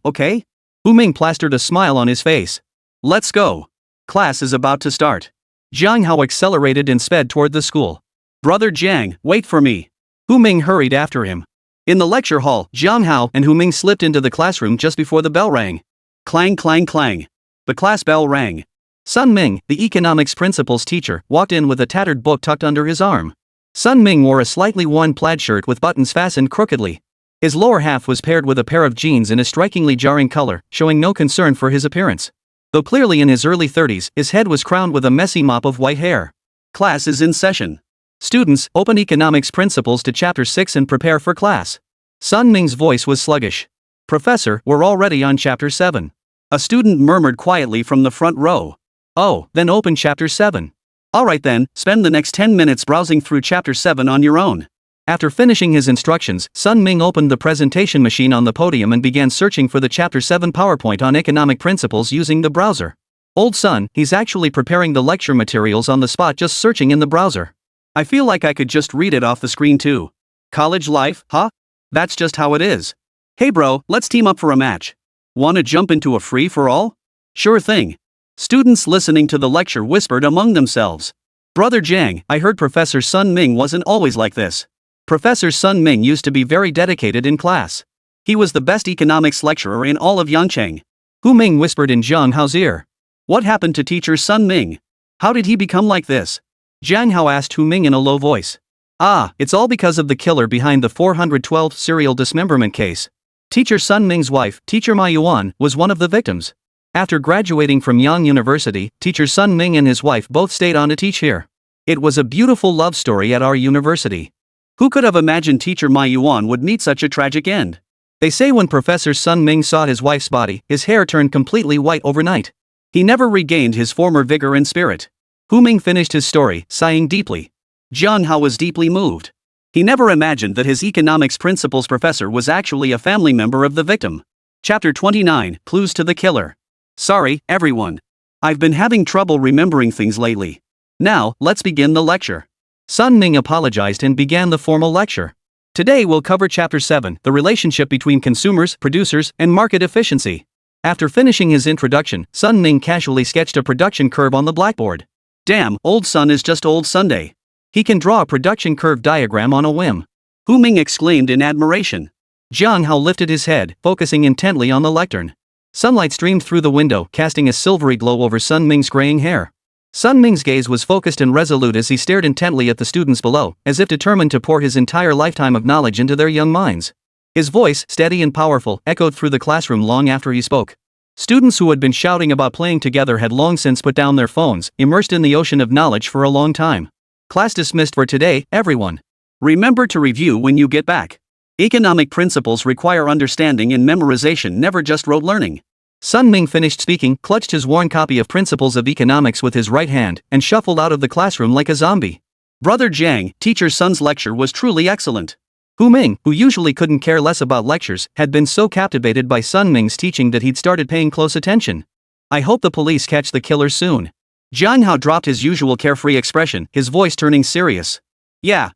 okay? Hu Ming plastered a smile on his face. Let's go. Class is about to start. Jiang Hao accelerated and sped toward the school. Brother Jiang, wait for me. Hu Ming hurried after him. In the lecture hall, Jiang Hao and Hu Ming slipped into the classroom just before the bell rang. Clang clang clang. The class bell rang. Sun Ming, the economics principal's teacher, walked in with a tattered book tucked under his arm. Sun Ming wore a slightly worn plaid shirt with buttons fastened crookedly. His lower half was paired with a pair of jeans in a strikingly jarring color, showing no concern for his appearance. Though clearly in his early 30s, his head was crowned with a messy mop of white hair. Class is in session. Students, open economics principles to chapter 6 and prepare for class. Sun Ming's voice was sluggish. Professor, we're already on chapter 7. A student murmured quietly from the front row. Oh, then open chapter 7. Alright then, spend the next 10 minutes browsing through chapter 7 on your own. After finishing his instructions, Sun Ming opened the presentation machine on the podium and began searching for the chapter 7 PowerPoint on economic principles using the browser. Old Sun, he's actually preparing the lecture materials on the spot just searching in the browser. I feel like I could just read it off the screen too. College life, huh? That's just how it is. Hey bro, let's team up for a match. Wanna jump into a free-for-all? Sure thing. Students listening to the lecture whispered among themselves. Brother Jiang, I heard Professor Sun Ming wasn't always like this. Professor Sun Ming used to be very dedicated in class. He was the best economics lecturer in all of Yangcheng. Hu Ming whispered in Jiang Hao's ear. What happened to teacher Sun Ming? How did he become like this? Jiang Hao asked Hu Ming in a low voice. Ah, it's all because of the killer behind the 412th serial dismemberment case. Teacher Sun Ming's wife, Teacher Ma Yuan, was one of the victims. After graduating from Yang University, Teacher Sun Ming and his wife both stayed on to teach here. It was a beautiful love story at our university. Who could have imagined Teacher Ma Yuan would meet such a tragic end? They say when Professor Sun Ming saw his wife's body, his hair turned completely white overnight. He never regained his former vigor and spirit. Hu Ming finished his story, sighing deeply. Jiang Hao was deeply moved. He never imagined that his economics principles professor was actually a family member of the victim. Chapter 29, Clues to the Killer. Sorry, everyone. I've been having trouble remembering things lately. Now, let's begin the lecture. Sun Ming apologized and began the formal lecture. Today we'll cover Chapter 7, the relationship between consumers, producers, and market efficiency. After finishing his introduction, Sun Ming casually sketched a production curve on the blackboard. Damn, old Sun is just old Sunday. He can draw a production curve diagram on a whim. Hu Ming exclaimed in admiration. Jiang Hao lifted his head, focusing intently on the lectern. Sunlight streamed through the window, casting a silvery glow over Sun Ming's graying hair. Sun Ming's gaze was focused and resolute as he stared intently at the students below, as if determined to pour his entire lifetime of knowledge into their young minds. His voice, steady and powerful, echoed through the classroom long after he spoke. Students who had been shouting about playing together had long since put down their phones, immersed in the ocean of knowledge for a long time. Class dismissed for today, everyone. Remember to review when you get back. Economic principles require understanding and memorization, never just rote learning. Sun Ming finished speaking, clutched his worn copy of Principles of Economics with his right hand, and shuffled out of the classroom like a zombie. Brother Jiang, Teacher Sun's lecture was truly excellent. Hu Ming, who usually couldn't care less about lectures, had been so captivated by Sun Ming's teaching that he'd started paying close attention. I hope the police catch the killer soon. Jiang Hao dropped his usual carefree expression, his voice turning serious. Yeah.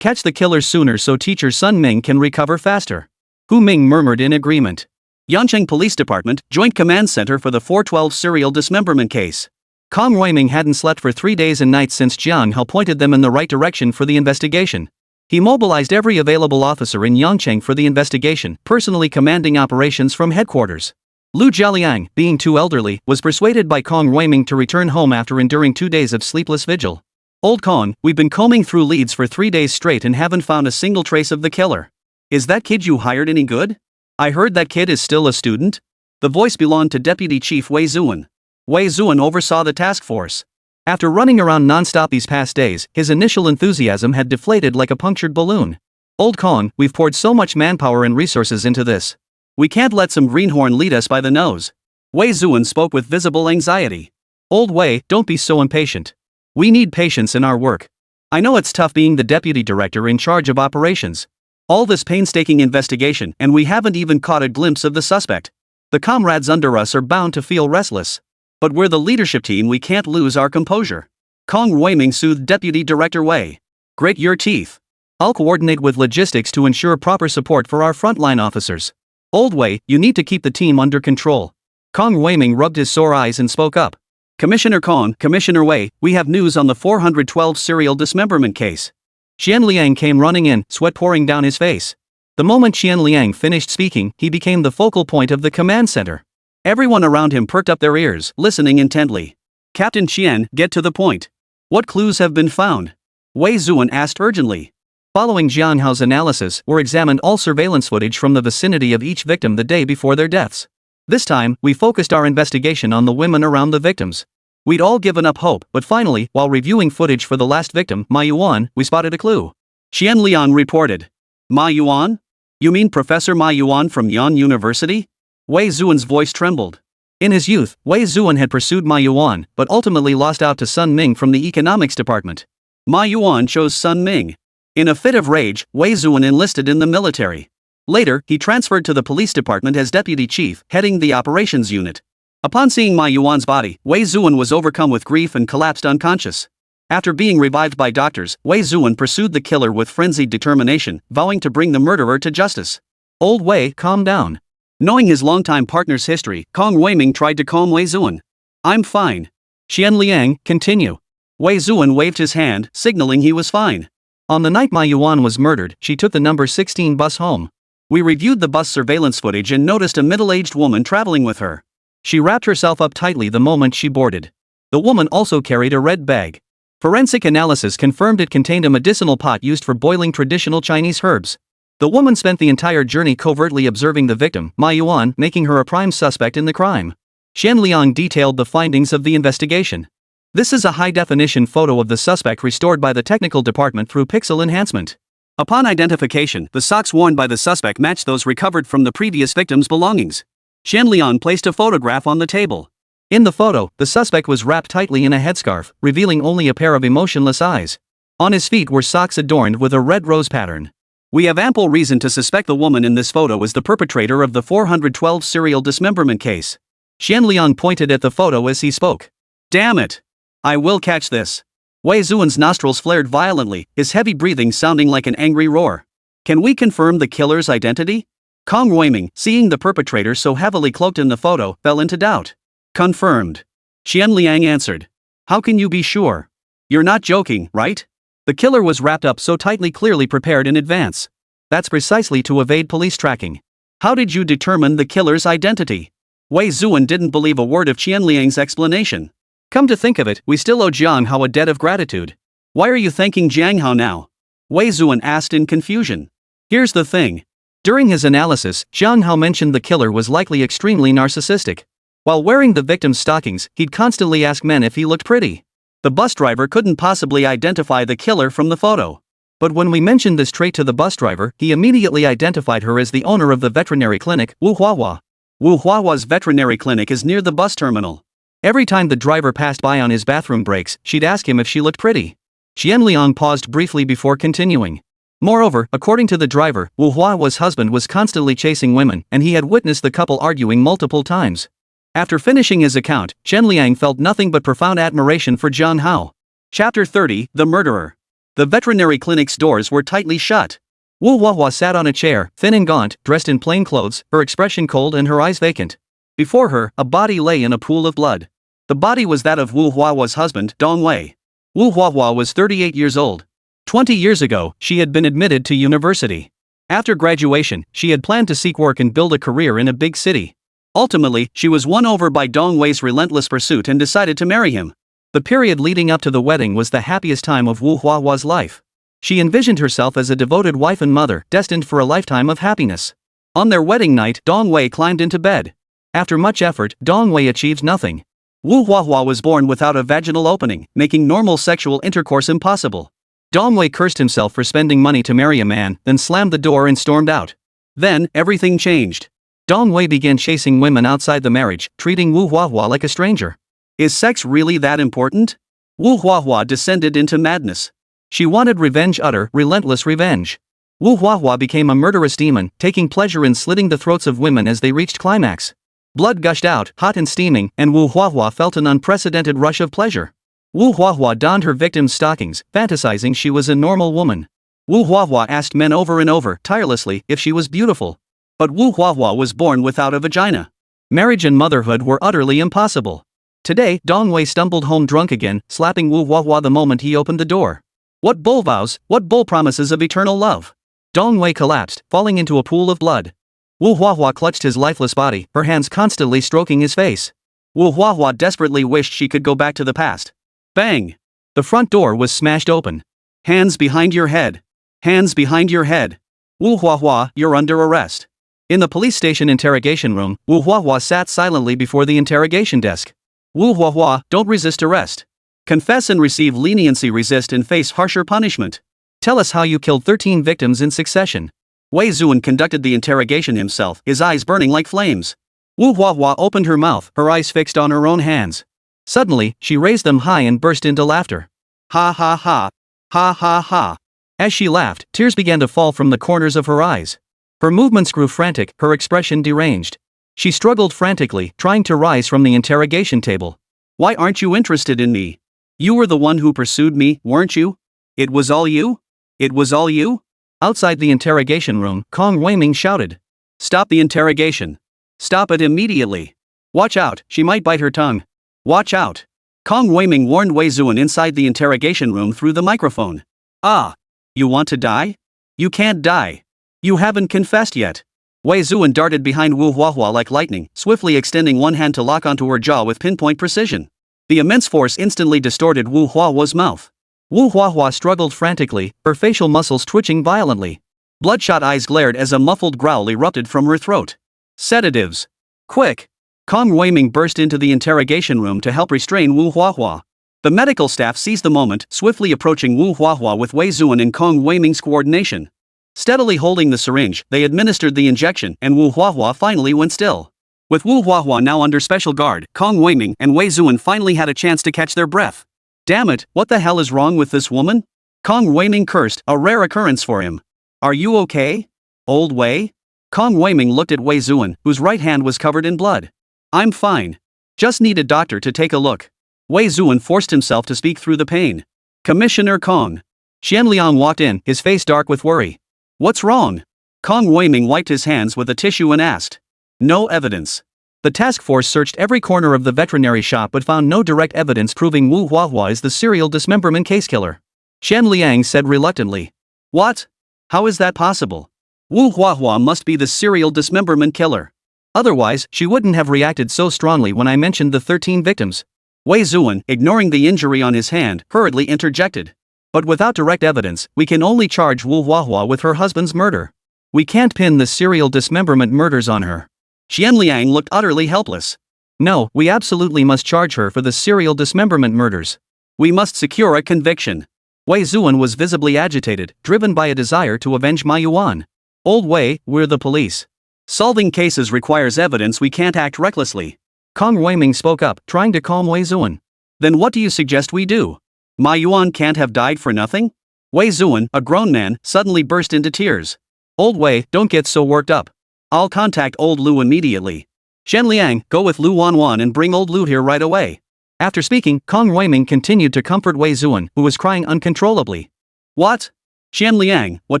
Catch the killer sooner so Teacher Sun Ming can recover faster. Hu Ming murmured in agreement. Yangcheng Police Department, Joint Command Center for the 412 serial dismemberment case. Kong Ruiming hadn't slept for 3 days and nights since Jiang Hao pointed them in the right direction for the investigation. He mobilized every available officer in Yangcheng for the investigation, personally commanding operations from headquarters. Lu Jialiang, being too elderly, was persuaded by Kong Ruiming to return home after enduring 2 days of sleepless vigil. Old Kong, we've been combing through leads for 3 days straight and haven't found a single trace of the killer. Is that kid you hired any good? I heard that kid is still a student? The voice belonged to Deputy Chief Wei Zuan. Wei Zuan oversaw the task force. After running around non-stop these past days, his initial enthusiasm had deflated like a punctured balloon. Old Kong, we've poured so much manpower and resources into this. We can't let some greenhorn lead us by the nose. Wei Zuan spoke with visible anxiety. Old Wei, don't be so impatient. We need patience in our work. I know it's tough being the deputy director in charge of operations. All this painstaking investigation and we haven't even caught a glimpse of the suspect. The comrades under us are bound to feel restless. But we're the leadership team, we can't lose our composure. Kong Ruiming soothed Deputy Director Wei. Grit your teeth. I'll coordinate with logistics to ensure proper support for our frontline officers. Old Wei, you need to keep the team under control. Kong Ruiming rubbed his sore eyes and spoke up. Commissioner Kong, Commissioner Wei, we have news on the 412 serial dismemberment case. Xian Liang came running in, sweat pouring down his face. The moment Xian Liang finished speaking, he became the focal point of the command center. Everyone around him perked up their ears, listening intently. Captain Xian, get to the point. What clues have been found? Wei Zuan asked urgently. Following Jiang Hao's analysis, were examined all surveillance footage from the vicinity of each victim the day before their deaths. This time, we focused our investigation on the women around the victims. We'd all given up hope, but finally, while reviewing footage for the last victim, Ma Yuan, we spotted a clue. Xian Liang reported. Ma Yuan? You mean Professor Ma Yuan from Yan University? Wei Zuan's voice trembled. In his youth, Wei Zuan had pursued Ma Yuan, but ultimately lost out to Sun Ming from the economics department. Ma Yuan chose Sun Ming. In a fit of rage, Wei Zuan enlisted in the military. Later, he transferred to the police department as deputy chief, heading the operations unit. Upon seeing Ma Yuan's body, Wei Zuan was overcome with grief and collapsed unconscious. After being revived by doctors, Wei Zuan pursued the killer with frenzied determination, vowing to bring the murderer to justice. Old Wei, calm down. Knowing his longtime partner's history, Kong Ruiming tried to calm Wei Zuan. I'm fine. Xian Liang, continue. Wei Zuan waved his hand, signaling he was fine. On the night Ma Yuan was murdered, she took the number 16 bus home. We reviewed the bus surveillance footage and noticed a middle-aged woman traveling with her. She wrapped herself up tightly the moment she boarded. The woman also carried a red bag. Forensic analysis confirmed it contained a medicinal pot used for boiling traditional Chinese herbs. The woman spent the entire journey covertly observing the victim, Ma Yuan, making her a prime suspect in the crime. Xian Liang detailed the findings of the investigation. This is a high-definition photo of the suspect restored by the technical department through pixel enhancement. Upon identification, the socks worn by the suspect matched those recovered from the previous victim's belongings. Xian Liang placed a photograph on the table. In the photo, the suspect was wrapped tightly in a headscarf, revealing only a pair of emotionless eyes. On his feet were socks adorned with a red rose pattern. We have ample reason to suspect the woman in this photo is the perpetrator of the 412 serial dismemberment case. Xian Liang pointed at the photo as he spoke. Damn it! I will catch this. Wei Zuan's nostrils flared violently, his heavy breathing sounding like an angry roar. Can we confirm the killer's identity? Kong Weiming, seeing the perpetrator so heavily cloaked in the photo, fell into doubt. Confirmed. Xian Liang answered. How can you be sure? You're not joking, right? The killer was wrapped up so tightly, clearly prepared in advance. That's precisely to evade police tracking. How did you determine the killer's identity? Wei Zuan didn't believe a word of Xian Liang's explanation. Come to think of it, we still owe Jiang Hao a debt of gratitude. Why are you thanking Jiang Hao now? Wei Zuan asked in confusion. Here's the thing. During his analysis, Jiang Hao mentioned the killer was likely extremely narcissistic. While wearing the victim's stockings, he'd constantly ask men if he looked pretty. The bus driver couldn't possibly identify the killer from the photo. But when we mentioned this trait to the bus driver, he immediately identified her as the owner of the veterinary clinic, Wu Huahua. Wu Huahua's veterinary clinic is near the bus terminal. Every time the driver passed by on his bathroom breaks, she'd ask him if she looked pretty. Xian Liang paused briefly before continuing. Moreover, according to the driver, Wu Huahua's husband was constantly chasing women, and he had witnessed the couple arguing multiple times. After finishing his account, Xian Liang felt nothing but profound admiration for Jiang Hao. Chapter 30, The Murderer. The veterinary clinic's doors were tightly shut. Wu Huahua sat on a chair, thin and gaunt, dressed in plain clothes, her expression cold and her eyes vacant. Before her, a body lay in a pool of blood. The body was that of Wu Huahua's husband, Dong Wei. Wu Huahua was 38 years old. 20 years ago, she had been admitted to university. After graduation, she had planned to seek work and build a career in a big city. Ultimately, she was won over by Dong Wei's relentless pursuit and decided to marry him. The period leading up to the wedding was the happiest time of Wu Huahua's life. She envisioned herself as a devoted wife and mother, destined for a lifetime of happiness. On their wedding night, Dong Wei climbed into bed. After much effort, Dong Wei achieved nothing. Wu Huahua was born without a vaginal opening, making normal sexual intercourse impossible. Dong Wei cursed himself for spending money to marry a man, then slammed the door and stormed out. Then, everything changed. Dong Wei began chasing women outside the marriage, treating Wu Huahua like a stranger. Is sex really that important? Wu Huahua descended into madness. She wanted revenge, utter, relentless revenge. Wu Huahua became a murderous demon, taking pleasure in slitting the throats of women as they reached climax. Blood gushed out, hot and steaming, and Wu Huahua felt an unprecedented rush of pleasure. Wu Huahua donned her victim's stockings, fantasizing she was a normal woman. Wu Huahua asked men over and over, tirelessly, if she was beautiful. But Wu Huahua was born without a vagina. Marriage and motherhood were utterly impossible. Today, Dong Wei stumbled home drunk again, slapping Wu Huahua the moment he opened the door. What bull vows, what bull promises of eternal love? Dong Wei collapsed, falling into a pool of blood. Wu Huahua clutched his lifeless body, her hands constantly stroking his face. Wu Huahua desperately wished she could go back to the past. Bang! The front door was smashed open. Hands behind your head. Hands behind your head. Wu Huahua, you're under arrest. In the police station interrogation room, Wu Huahua sat silently before the interrogation desk. Wu Huahua, don't resist arrest. Confess and receive leniency, resist and face harsher punishment. Tell us how you killed 13 victims in succession. Wei Zuan conducted the interrogation himself, his eyes burning like flames. Wu Huahua opened her mouth, her eyes fixed on her own hands. Suddenly, she raised them high and burst into laughter. Ha ha ha. Ha ha ha. As she laughed, tears began to fall from the corners of her eyes. Her movements grew frantic, her expression deranged. She struggled frantically, trying to rise from the interrogation table. Why aren't you interested in me? You were the one who pursued me, weren't you? It was all you? It was all you? Outside the interrogation room, Kong Weiming shouted. Stop the interrogation. Stop it immediately. Watch out, she might bite her tongue. Watch out. Kong Weiming warned Wei Zuan inside the interrogation room through the microphone. Ah. You want to die? You can't die. You haven't confessed yet. Wei Zuan darted behind Wu Huahua like lightning, swiftly extending one hand to lock onto her jaw with pinpoint precision. The immense force instantly distorted Wu Huahua's mouth. Wu Huahua struggled frantically, her facial muscles twitching violently. Bloodshot eyes glared as a muffled growl erupted from her throat. Sedatives. Quick! Kong Weiming burst into the interrogation room to help restrain Wu Huahua. The medical staff seized the moment, swiftly approaching Wu Huahua with Wei Zuan and Kong Weiming's coordination. Steadily holding the syringe, they administered the injection and Wu Huahua finally went still. With Wu Huahua now under special guard, Kong Weiming and Wei Zuan finally had a chance to catch their breath. Damn it, what the hell is wrong with this woman? Kong Weiming cursed, a rare occurrence for him. Are you okay, old Wei? Kong Weiming looked at Wei Zuan, whose right hand was covered in blood. I'm fine. Just need a doctor to take a look. Wei Zuan forced himself to speak through the pain. Commissioner Kong. Xianliang walked in, his face dark with worry. What's wrong? Kong Weiming wiped his hands with a tissue and asked. No evidence. The task force searched every corner of the veterinary shop but found no direct evidence proving Wu Huahua is the serial dismemberment case killer. Xianliang said reluctantly. What? How is that possible? Wu Huahua must be the serial dismemberment killer. Otherwise, she wouldn't have reacted so strongly when I mentioned the 13 victims. Wei Zuan, ignoring the injury on his hand, hurriedly interjected. But without direct evidence, we can only charge Wu Huahua with her husband's murder. We can't pin the serial dismemberment murders on her. Xianliang looked utterly helpless. No, we absolutely must charge her for the serial dismemberment murders. We must secure a conviction. Wei Zuan was visibly agitated, driven by a desire to avenge Ma Yuan. Old Wei, we're the police. Solving cases requires evidence, we can't act recklessly. Kong Weiming spoke up, trying to calm Wei Zuan. Then what do you suggest we do? Ma Yuan can't have died for nothing? Wei Zuan, a grown man, suddenly burst into tears. Old Wei, don't get so worked up. I'll contact old Lu immediately. Xianliang, go with Lu Wanwan and bring old Lu here right away. After speaking, Kong Weiming continued to comfort Wei Zuan, who was crying uncontrollably. What? Xianliang, what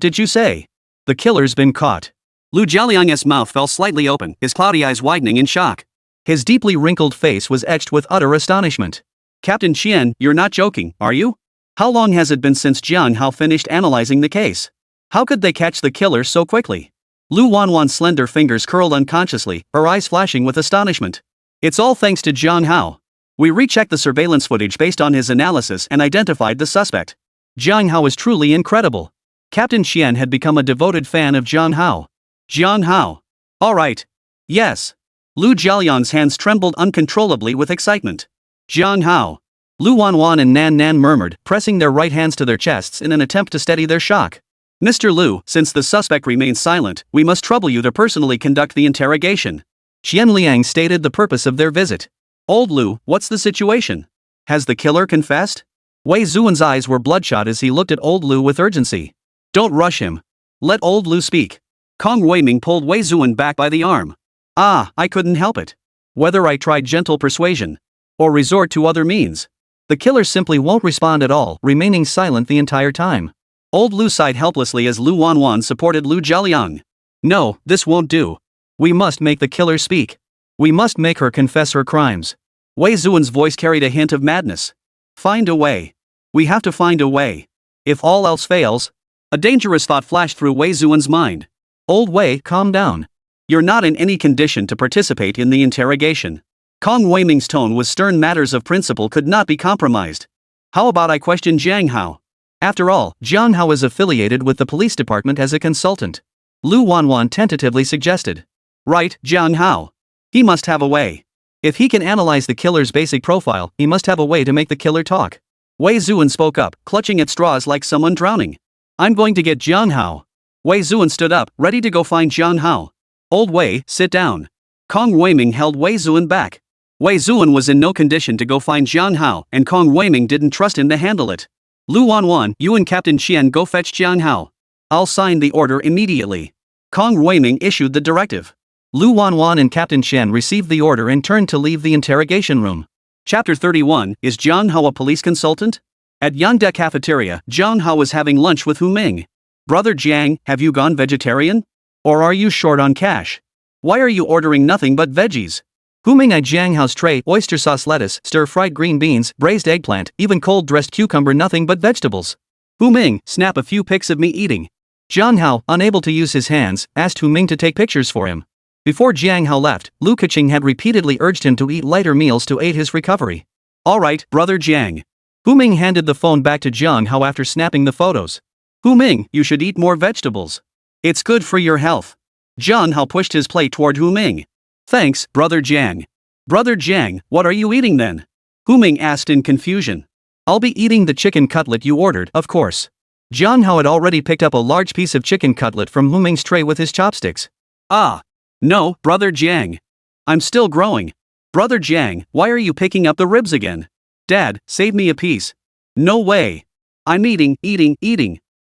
did you say? The killer's been caught. Lu Jialiang's mouth fell slightly open, his cloudy eyes widening in shock. His deeply wrinkled face was etched with utter astonishment. Captain Qian, you're not joking, are you? How long has it been since Jiang Hao finished analyzing the case? How could they catch the killer so quickly? Lu Wanwan's slender fingers curled unconsciously, her eyes flashing with astonishment. It's all thanks to Jiang Hao. We rechecked the surveillance footage based on his analysis and identified the suspect. Jiang Hao is truly incredible. Captain Qian had become a devoted fan of Jiang Hao. Jiang Hao. All right. Yes. Lu Jialiang's hands trembled uncontrollably with excitement. Jiang Hao. Lu Wanwan and Nan Nan murmured, pressing their right hands to their chests in an attempt to steady their shock. Mr. Lu, since the suspect remains silent, we must trouble you to personally conduct the interrogation. Xianliang stated the purpose of their visit. Old Lu, what's the situation? Has the killer confessed? Wei Zuan's eyes were bloodshot as he looked at old Lu with urgency. Don't rush him. Let old Lu speak. Kong Weiming pulled Wei Zuan back by the arm. I couldn't help it. Whether I tried gentle persuasion or resort to other means, the killer simply won't respond at all, remaining silent the entire time. Old Lu sighed helplessly as Lu Wanwan supported Lu Jialiang. No, this won't do. We must make the killer speak. We must make her confess her crimes. Wei Zuan's voice carried a hint of madness. Find a way. We have to find a way. If all else fails. A dangerous thought flashed through Wei Zuan's mind. Old Wei, calm down. You're not in any condition to participate in the interrogation. Kong Weiming's tone was stern. Matters of principle could not be compromised. How about I question Jiang Hao? After all, Jiang Hao is affiliated with the police department as a consultant. Lu Wanwan tentatively suggested. Right, Jiang Hao. He must have a way. If he can analyze the killer's basic profile, he must have a way to make the killer talk. Wei Zuan spoke up, clutching at straws like someone drowning. I'm going to get Jiang Hao. Wei Zuan stood up, ready to go find Jiang Hao. Old Wei, sit down. Kong Weiming held Wei Zuan back. Wei Zuan was in no condition to go find Jiang Hao, and Kong Weiming didn't trust him to handle it. Lu Wanwan, you and Captain Qian go fetch Jiang Hao. I'll sign the order immediately. Kong Weiming issued the directive. Lu Wanwan and Captain Qian received the order and turned to leave the interrogation room. Chapter 31, Is Jiang Hao a police consultant? At Yangde Cafeteria, Jiang Hao was having lunch with Hu Ming. Brother Jiang, have you gone vegetarian? Or are you short on cash? Why are you ordering nothing but veggies? Hu Ming eyed Jiang Hao's tray, oyster sauce lettuce, stir-fried green beans, braised eggplant, even cold-dressed cucumber, nothing but vegetables. Hu Ming, snap a few pics of me eating. Jiang Hao, unable to use his hands, asked Hu Ming to take pictures for him. Before Jiang Hao left, Lu Keqing had repeatedly urged him to eat lighter meals to aid his recovery. Alright, brother Jiang. Hu Ming handed the phone back to Jiang Hao after snapping the photos. Hu Ming, you should eat more vegetables. It's good for your health. Jiang Hao pushed his plate toward Hu Ming. Thanks, brother Jiang. Brother Jiang, what are you eating then? Hu Ming asked in confusion. I'll be eating the chicken cutlet you ordered, of course. Jiang Hao had already picked up a large piece of chicken cutlet from Hu Ming's tray with his chopsticks. Ah. No, brother Jiang. I'm still growing. Brother Jiang, why are you picking up the ribs again? Dad, save me a piece. No way. I'm eating.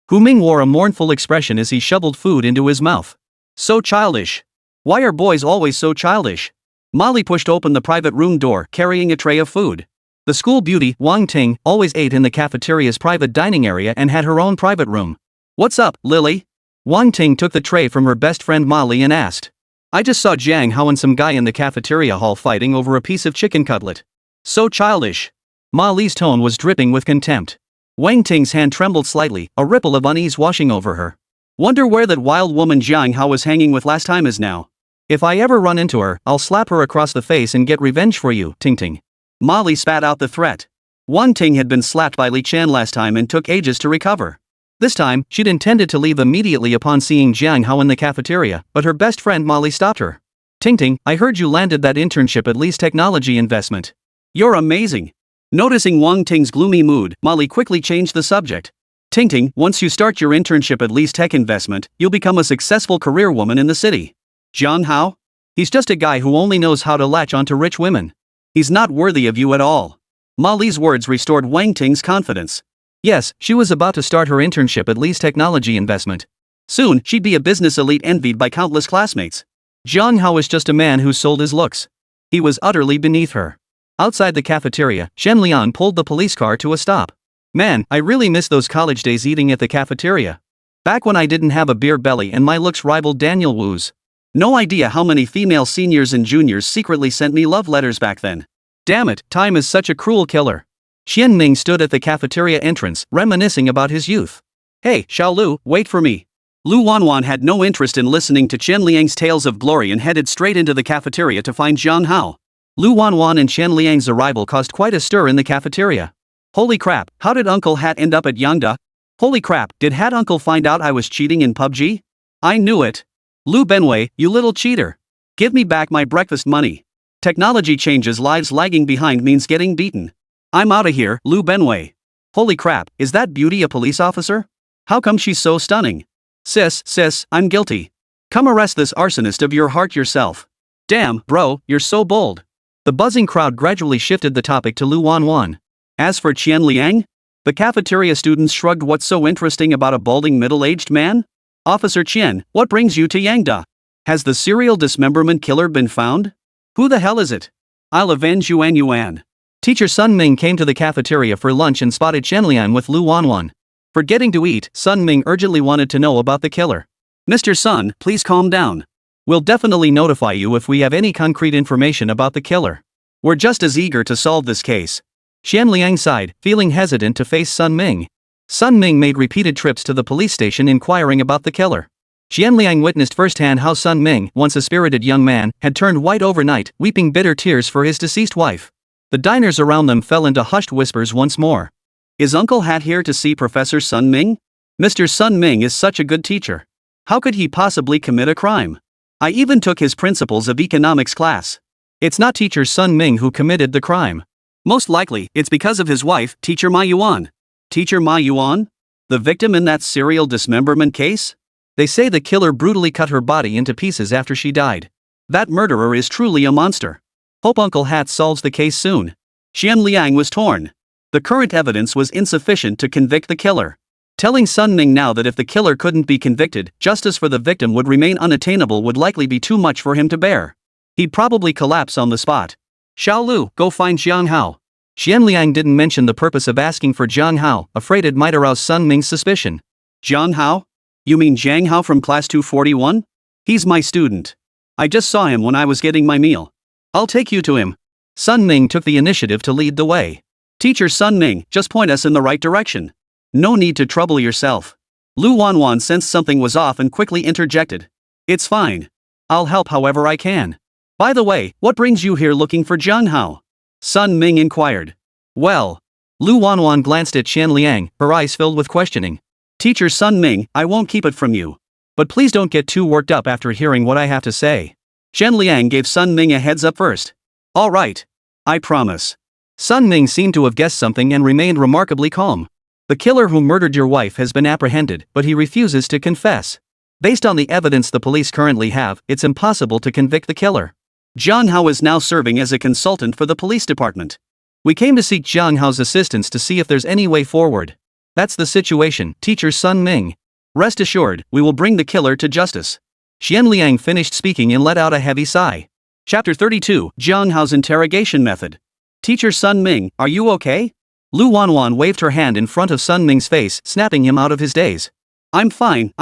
Hu Ming wore a mournful expression as he shoveled food into his mouth. So childish. Why are boys always so childish? Molly pushed open the private room door, carrying a tray of food. The school beauty, Wang Ting, always ate in the cafeteria's private dining area and had her own private room. What's up, Lily? Wang Ting took the tray from her best friend Molly and asked. I just saw Jiang Hao and some guy in the cafeteria hall fighting over a piece of chicken cutlet. So childish. Molly's tone was dripping with contempt. Wang Ting's hand trembled slightly, a ripple of unease washing over her. Wonder where that wild woman Jiang Hao was hanging with last time is now. If I ever run into her, I'll slap her across the face and get revenge for you, Ting Ting. Molly spat out the threat. Wang Ting had been slapped by Li Chan last time and took ages to recover. This time, she'd intended to leave immediately upon seeing Jiang Hao in the cafeteria, but her best friend Molly stopped her. Ting Ting, I heard you landed that internship at Lee's technology investment. You're amazing. Noticing Wang Ting's gloomy mood, Molly quickly changed the subject. Ting Ting, once you start your internship at Lee's tech investment, you'll become a successful career woman in the city. Jiang Hao? He's just a guy who only knows how to latch onto rich women. He's not worthy of you at all. Molly's words restored Wang Ting's confidence. Yes, she was about to start her internship at Lee's technology investment. Soon, she'd be a business elite envied by countless classmates. Jiang Hao was just a man who sold his looks. He was utterly beneath her. Outside the cafeteria, Shen Lian pulled the police car to a stop. Man, I really miss those college days eating at the cafeteria. Back when I didn't have a beer belly and my looks rivaled Daniel Wu's. No idea how many female seniors and juniors secretly sent me love letters back then. Damn it, time is such a cruel killer. Xian Ming stood at the cafeteria entrance, reminiscing about his youth. Hey, Xiaolu, wait for me. Lu Wanwan had no interest in listening to Chen Liang's tales of glory and headed straight into the cafeteria to find Jiang Hao. Lu Wanwan and Chen Liang's arrival caused quite a stir in the cafeteria. Holy crap, how did Uncle Hat end up at Yangda? Holy crap, did Hat Uncle find out I was cheating in PUBG? I knew it. Lu Benwei, you little cheater. Give me back my breakfast money. Technology changes lives, lagging behind means getting beaten. I'm outta here, Lu Benwei. Holy crap, is that beauty a police officer? How come she's so stunning? Sis, I'm guilty. Come arrest this arsonist of your heart yourself. Damn, bro, you're so bold. The buzzing crowd gradually shifted the topic to Lu Wanwan. As for Qian Liang? The cafeteria students shrugged. What's so interesting about a balding middle-aged man? Officer Qian, what brings you to Yangda? Has the serial dismemberment killer been found? Who the hell is it? I'll avenge Yuan. Teacher Sun Ming came to the cafeteria for lunch and spotted Chen Lian with Lu Wanwan. Forgetting to eat, Sun Ming urgently wanted to know about the killer. Mr. Sun, please calm down. We'll definitely notify you if we have any concrete information about the killer. We're just as eager to solve this case. Xian Liang sighed, feeling hesitant to face Sun Ming. Sun Ming made repeated trips to the police station inquiring about the killer. Xian Liang witnessed firsthand how Sun Ming, once a spirited young man, had turned white overnight, weeping bitter tears for his deceased wife. The diners around them fell into hushed whispers once more. Is Uncle Hat here to see Professor Sun Ming? Mr. Sun Ming is such a good teacher. How could he possibly commit a crime? I even took his principles of economics class. It's not teacher Sun Ming who committed the crime. Most likely, it's because of his wife, Teacher Ma Yuan. Teacher Ma Yuan? The victim in that serial dismemberment case? They say the killer brutally cut her body into pieces after she died. That murderer is truly a monster. Hope Uncle Hat solves the case soon. Xian Liang was torn. The current evidence was insufficient to convict the killer. Telling Sun Ming now that if the killer couldn't be convicted, justice for the victim would remain unattainable would likely be too much for him to bear. He'd probably collapse on the spot. Xiaolu, go find Jiang Hao. Xian Liang didn't mention the purpose of asking for Jiang Hao, afraid it might arouse Sun Ming's suspicion. Jiang Hao? You mean Jiang Hao from class 241? He's my student. I just saw him when I was getting my meal. I'll take you to him. Sun Ming took the initiative to lead the way. Teacher Sun Ming, just point us in the right direction. No need to trouble yourself. Lu Wanwan sensed something was off and quickly interjected. It's fine. I'll help however I can. By the way, what brings you here looking for Jiang Hao? Sun Ming inquired. Well. Lu Wanwan glanced at Qian Liang, her eyes filled with questioning. Teacher Sun Ming, I won't keep it from you. But please don't get too worked up after hearing what I have to say. Qian Liang gave Sun Ming a heads up first. All right. I promise. Sun Ming seemed to have guessed something and remained remarkably calm. The killer who murdered your wife has been apprehended, but he refuses to confess. Based on the evidence the police currently have, it's impossible to convict the killer. Jiang Hao is now serving as a consultant for the police department. We came to seek Jiang Hao's assistance to see if there's any way forward. That's the situation, Teacher Sun Ming. Rest assured, we will bring the killer to justice. Qian Liang finished speaking and let out a heavy sigh. Chapter 32, Jiang Hao's interrogation method. Teacher Sun Ming, are you okay? Lu Wanwan waved her hand in front of Sun Ming's face, snapping him out of his daze. I'm fine.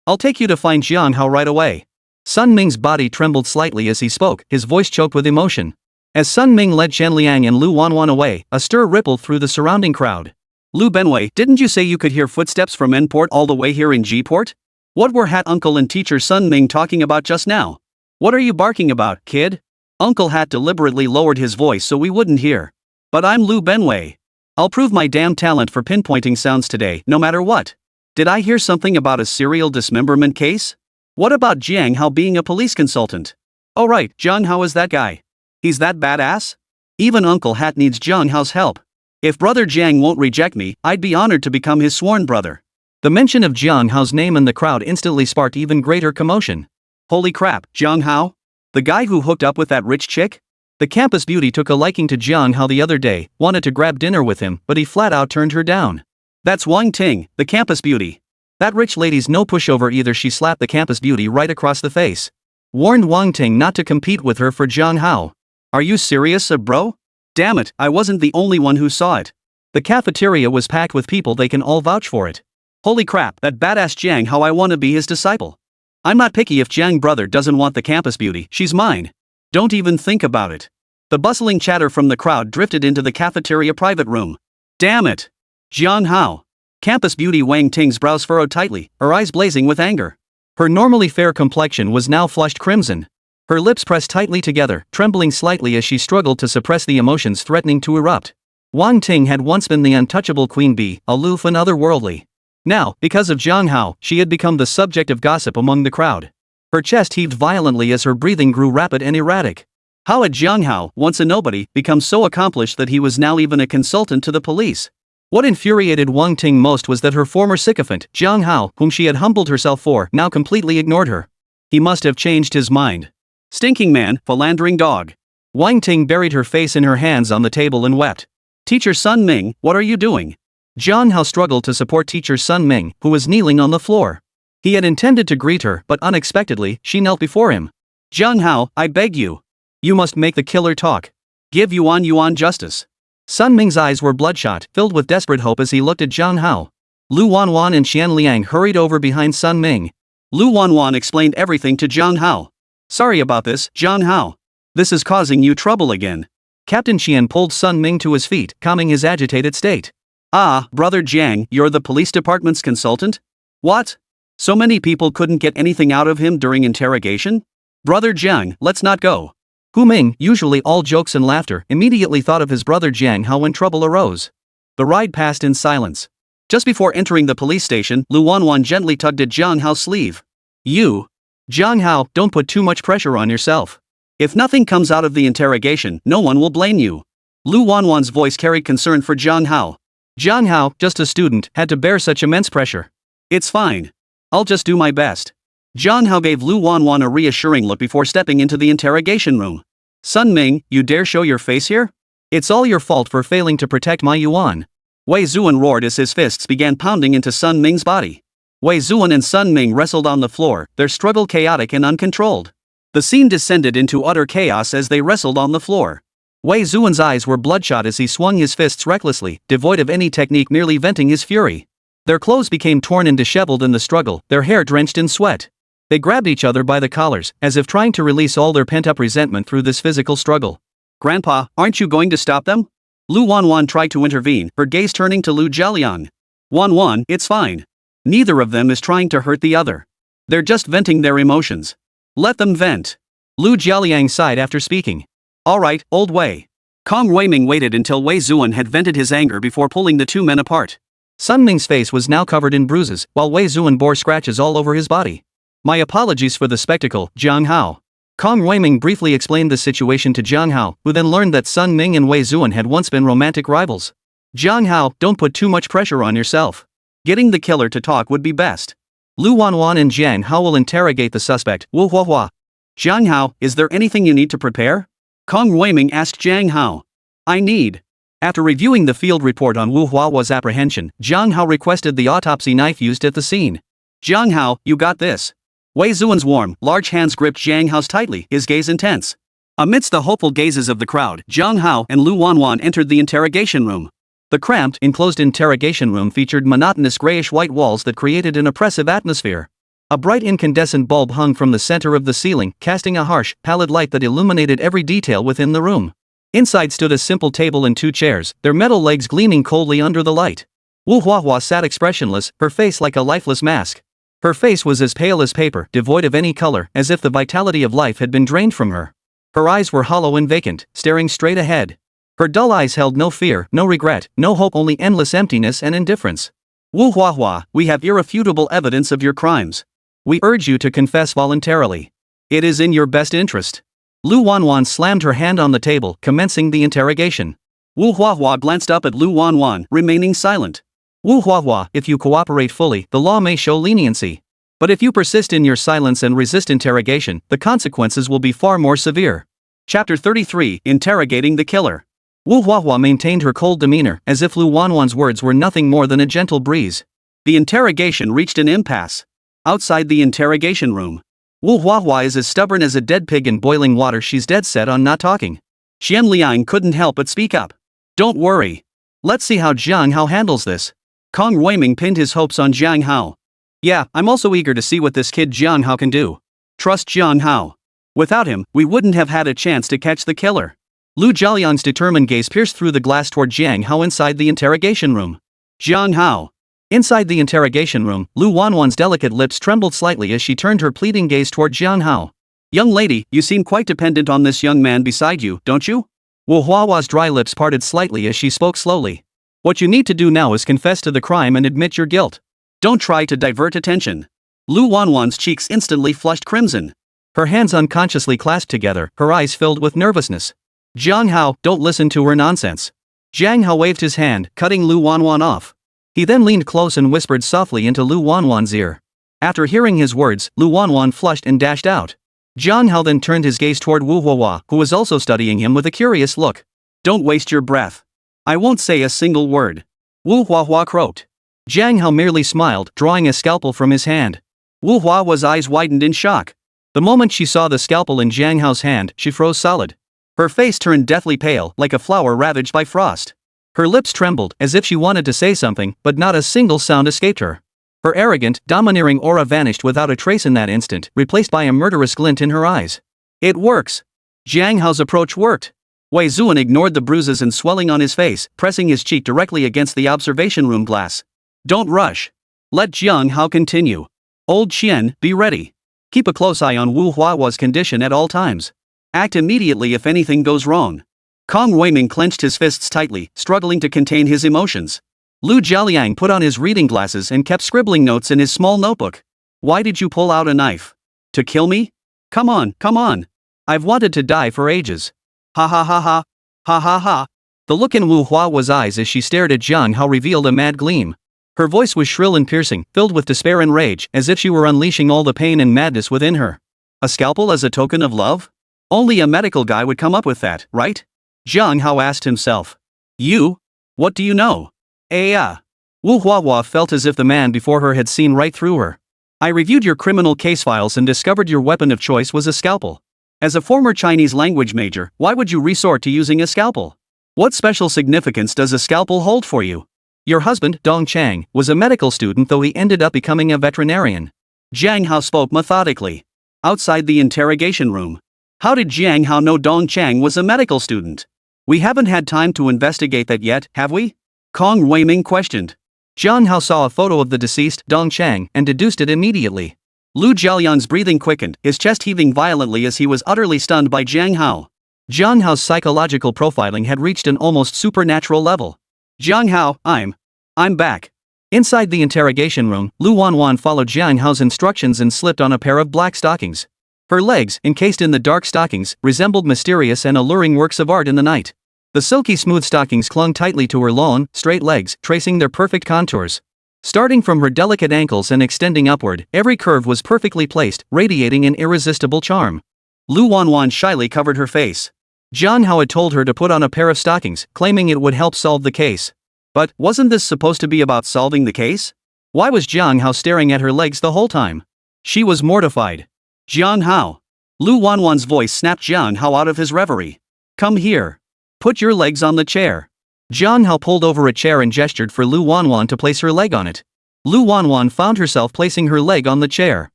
I'll take you to find Jiang Hao right away. Sun Ming's body trembled slightly as he spoke, his voice choked with emotion. As Sun Ming led Qian Liang and Lu Wanwan away, a stir rippled through the surrounding crowd. Lu Benwei, didn't you say you could hear footsteps from N-Port all the way here in G-Port? What were Hat Uncle and Teacher Sun Ming talking about just now? What are you barking about, kid? Uncle Hat deliberately lowered his voice so we wouldn't hear. But I'm Lu Benwei. I'll prove my damn talent for pinpointing sounds today, no matter what. Did I hear something about a serial dismemberment case? What about Jiang Hao being a police consultant? Oh right, Jiang Hao is that guy. He's that badass? Even Uncle Hat needs Jiang Hao's help. If Brother Jiang won't reject me, I'd be honored to become his sworn brother. The mention of Jiang Hao's name in the crowd instantly sparked even greater commotion. Holy crap, Jiang Hao? The guy who hooked up with that rich chick? The campus beauty took a liking to Jiang Hao the other day, wanted to grab dinner with him, but he flat out turned her down. That's Wang Ting, the campus beauty. That rich lady's no pushover either. She slapped the campus beauty right across the face. Warned Wang Ting not to compete with her for Jiang Hao. Are you serious, bro? Damn it, I wasn't the only one who saw it. The cafeteria was packed with people, they can all vouch for it. Holy crap, that badass Jiang Hao, I wanna be his disciple. I'm not picky if Jiang brother doesn't want the campus beauty, she's mine. Don't even think about it. The bustling chatter from the crowd drifted into the cafeteria private room. Damn it. Jiang Hao. Campus beauty Wang Ting's brows furrowed tightly, her eyes blazing with anger. Her normally fair complexion was now flushed crimson. Her lips pressed tightly together, trembling slightly as she struggled to suppress the emotions threatening to erupt. Wang Ting had once been the untouchable queen bee, aloof and otherworldly. Now, because of Jiang Hao, she had become the subject of gossip among the crowd. Her chest heaved violently as her breathing grew rapid and erratic. How had Jiang Hao, once a nobody, become so accomplished that he was now even a consultant to the police? What infuriated Wang Ting most was that her former sycophant, Jiang Hao, whom she had humbled herself for, now completely ignored her. He must have changed his mind. Stinking man, philandering dog. Wang Ting buried her face in her hands on the table and wept. Teacher Sun Ming, what are you doing? Jiang Hao struggled to support Teacher Sun Ming, who was kneeling on the floor. He had intended to greet her, but unexpectedly, she knelt before him. Jiang Hao, I beg you. You must make the killer talk. Give Yuan justice. Sun Ming's eyes were bloodshot, filled with desperate hope as he looked at Jiang Hao. Lu Wanwan and Qian Liang hurried over behind Sun Ming. Lu Wanwan explained everything to Jiang Hao. Sorry about this, Jiang Hao. This is causing you trouble again. Captain Qian pulled Sun Ming to his feet, calming his agitated state. Ah, Brother Jiang, you're the police department's consultant? What? So many people couldn't get anything out of him during interrogation? Brother Jiang, let's not go. Hu Ming, usually all jokes and laughter, immediately thought of his brother Jiang Hao when trouble arose. The ride passed in silence. Just before entering the police station, Lu Wanwan gently tugged at Jiang Hao's sleeve. You. Jiang Hao, don't put too much pressure on yourself. If nothing comes out of the interrogation, no one will blame you. Lu Wanwan's voice carried concern for Jiang Hao. Jiang Hao, just a student, had to bear such immense pressure. It's fine. I'll just do my best. Jiang Hao gave Lu Wanwan a reassuring look before stepping into the interrogation room. Sun Ming, you dare show your face here? It's all your fault for failing to protect my Yuan. Wei Zuan roared as his fists began pounding into Sun Ming's body. Wei Zuan and Sun Ming wrestled on the floor, their struggle chaotic and uncontrolled. The scene descended into utter chaos as they wrestled on the floor. Wei Zuan's eyes were bloodshot as he swung his fists recklessly, devoid of any technique, merely venting his fury. Their clothes became torn and disheveled in the struggle, their hair drenched in sweat. They grabbed each other by the collars, as if trying to release all their pent-up resentment through this physical struggle. Grandpa, aren't you going to stop them? Lu Wanwan tried to intervene, her gaze turning to Lu Jialiang. Wanwan, it's fine. Neither of them is trying to hurt the other. They're just venting their emotions. Let them vent. Lu Jialiang sighed after speaking. Alright, old Wei. Kong Weiming waited until Wei Zuan had vented his anger before pulling the two men apart. Sun Ming's face was now covered in bruises, while Wei Zuan bore scratches all over his body. My apologies for the spectacle, Jiang Hao. Kong Weiming briefly explained the situation to Jiang Hao, who then learned that Sun Ming and Wei Zuan had once been romantic rivals. Jiang Hao, don't put too much pressure on yourself. Getting the killer to talk would be best. Lu Wanwan and Jiang Hao will interrogate the suspect, Wu Huahua. Jiang Hao, is there anything you need to prepare? Kong Weiming asked Jiang Hao. I need. After reviewing the field report on Wu Huahua's apprehension, Jiang Hao requested the autopsy knife used at the scene. Jiang Hao, you got this. Wei Zuan's warm, large hands gripped Jiang Hao's tightly, his gaze intense. Amidst the hopeful gazes of the crowd, Jiang Hao and Lu Wanwan entered the interrogation room. The cramped, enclosed interrogation room featured monotonous grayish-white walls that created an oppressive atmosphere. A bright incandescent bulb hung from the center of the ceiling, casting a harsh, pallid light that illuminated every detail within the room. Inside stood a simple table and two chairs, their metal legs gleaming coldly under the light. Wu Huahua sat expressionless, her face like a lifeless mask. Her face was as pale as paper, devoid of any color, as if the vitality of life had been drained from her. Her eyes were hollow and vacant, staring straight ahead. Her dull eyes held no fear, no regret, no hope, only endless emptiness and indifference. Wu Huahua, we have irrefutable evidence of your crimes. We urge you to confess voluntarily. It is in your best interest. Lu Wanwan slammed her hand on the table, commencing the interrogation. Wu Huahua glanced up at Lu Wanwan, remaining silent. Wu Huahua, if you cooperate fully, the law may show leniency. But if you persist in your silence and resist interrogation, the consequences will be far more severe. Chapter 33, Interrogating the Killer. Wu Huahua maintained her cold demeanor, as if Lu Wanwan's words were nothing more than a gentle breeze. The interrogation reached an impasse. Outside the interrogation room, Wu Huahua is as stubborn as a dead pig in boiling water. She's dead set on not talking. Xian Liang couldn't help but speak up. Don't worry. Let's see how Jiang Hao handles this. Kong Weiming pinned his hopes on Jiang Hao. Yeah, I'm also eager to see what this kid Jiang Hao can do. Trust Jiang Hao. Without him, we wouldn't have had a chance to catch the killer. Lu Jialiang's determined gaze pierced through the glass toward Jiang Hao inside the interrogation room. Jiang Hao. Inside the interrogation room, Lu Wanwan's delicate lips trembled slightly as she turned her pleading gaze toward Jiang Hao. Young lady, you seem quite dependent on this young man beside you, don't you? Wu Huahua's dry lips parted slightly as she spoke slowly. What you need to do now is confess to the crime and admit your guilt. Don't try to divert attention. Lu Wanwan's cheeks instantly flushed crimson. Her hands unconsciously clasped together, her eyes filled with nervousness. Jiang Hao, don't listen to her nonsense. Jiang Hao waved his hand, cutting Lu Wanwan off. He then leaned close and whispered softly into Lu Wanwan's ear. After hearing his words, Lu Wanwan flushed and dashed out. Jiang Hao then turned his gaze toward Wu Huahua, who was also studying him with a curious look. Don't waste your breath. I won't say a single word. Wu Huahua croaked. Jiang Hao merely smiled, drawing a scalpel from his hand. Wu Huahua's eyes widened in shock. The moment she saw the scalpel in Jiang Hao's hand, she froze solid. Her face turned deathly pale, like a flower ravaged by frost. Her lips trembled, as if she wanted to say something, but not a single sound escaped her. Her arrogant, domineering aura vanished without a trace in that instant, replaced by a murderous glint in her eyes. It works. Jiang Hao's approach worked. Wei Zuan ignored the bruises and swelling on his face, pressing his cheek directly against the observation room glass. Don't rush. Let Jiang Hao continue. Old Qian, be ready. Keep a close eye on Wu Huahua's condition at all times. Act immediately if anything goes wrong. Kong Weiming clenched his fists tightly, struggling to contain his emotions. Lu Jialiang put on his reading glasses and kept scribbling notes in his small notebook. Why did you pull out a knife? To kill me? Come on, come on. I've wanted to die for ages. Ha ha ha ha. Ha ha ha. The look in Wu Huahua's eyes as she stared at Jiang Hao revealed a mad gleam. Her voice was shrill and piercing, filled with despair and rage, as if she were unleashing all the pain and madness within her. A scalpel as a token of love? Only a medical guy would come up with that, right? Jiang Hao asked himself. You? What do you know? Wu Huahua felt as if the man before her had seen right through her. I reviewed your criminal case files and discovered your weapon of choice was a scalpel. As a former Chinese language major, why would you resort to using a scalpel? What special significance does a scalpel hold for you? Your husband, Dong Chang, was a medical student, though he ended up becoming a veterinarian. Jiang Hao spoke methodically. Outside the interrogation room. How did Jiang Hao know Dong Chang was a medical student? We haven't had time to investigate that yet, have we? Kong Weiming questioned. Jiang Hao saw a photo of the deceased Dong Chang and deduced it immediately. Lu Jialian's breathing quickened, his chest heaving violently as he was utterly stunned by Jiang Hao. Jiang Hao's psychological profiling had reached an almost supernatural level. Jiang Hao, I'm back. Inside the interrogation room, Lu Wanwan followed Jiang Hao's instructions and slipped on a pair of black stockings. Her legs, encased in the dark stockings, resembled mysterious and alluring works of art in the night. The silky smooth stockings clung tightly to her long, straight legs, tracing their perfect contours. Starting from her delicate ankles and extending upward, every curve was perfectly placed, radiating an irresistible charm. Lu Wanwan shyly covered her face. Jiang Hao had told her to put on a pair of stockings, claiming it would help solve the case. But wasn't this supposed to be about solving the case? Why was Jiang Hao staring at her legs the whole time? She was mortified. Jiang Hao. Lu Wanwan's voice snapped Jiang Hao out of his reverie. Come here. Put your legs on the chair. Jiang Hao pulled over a chair and gestured for Lu Wanwan to place her leg on it. Lu Wanwan found herself placing her leg on the chair.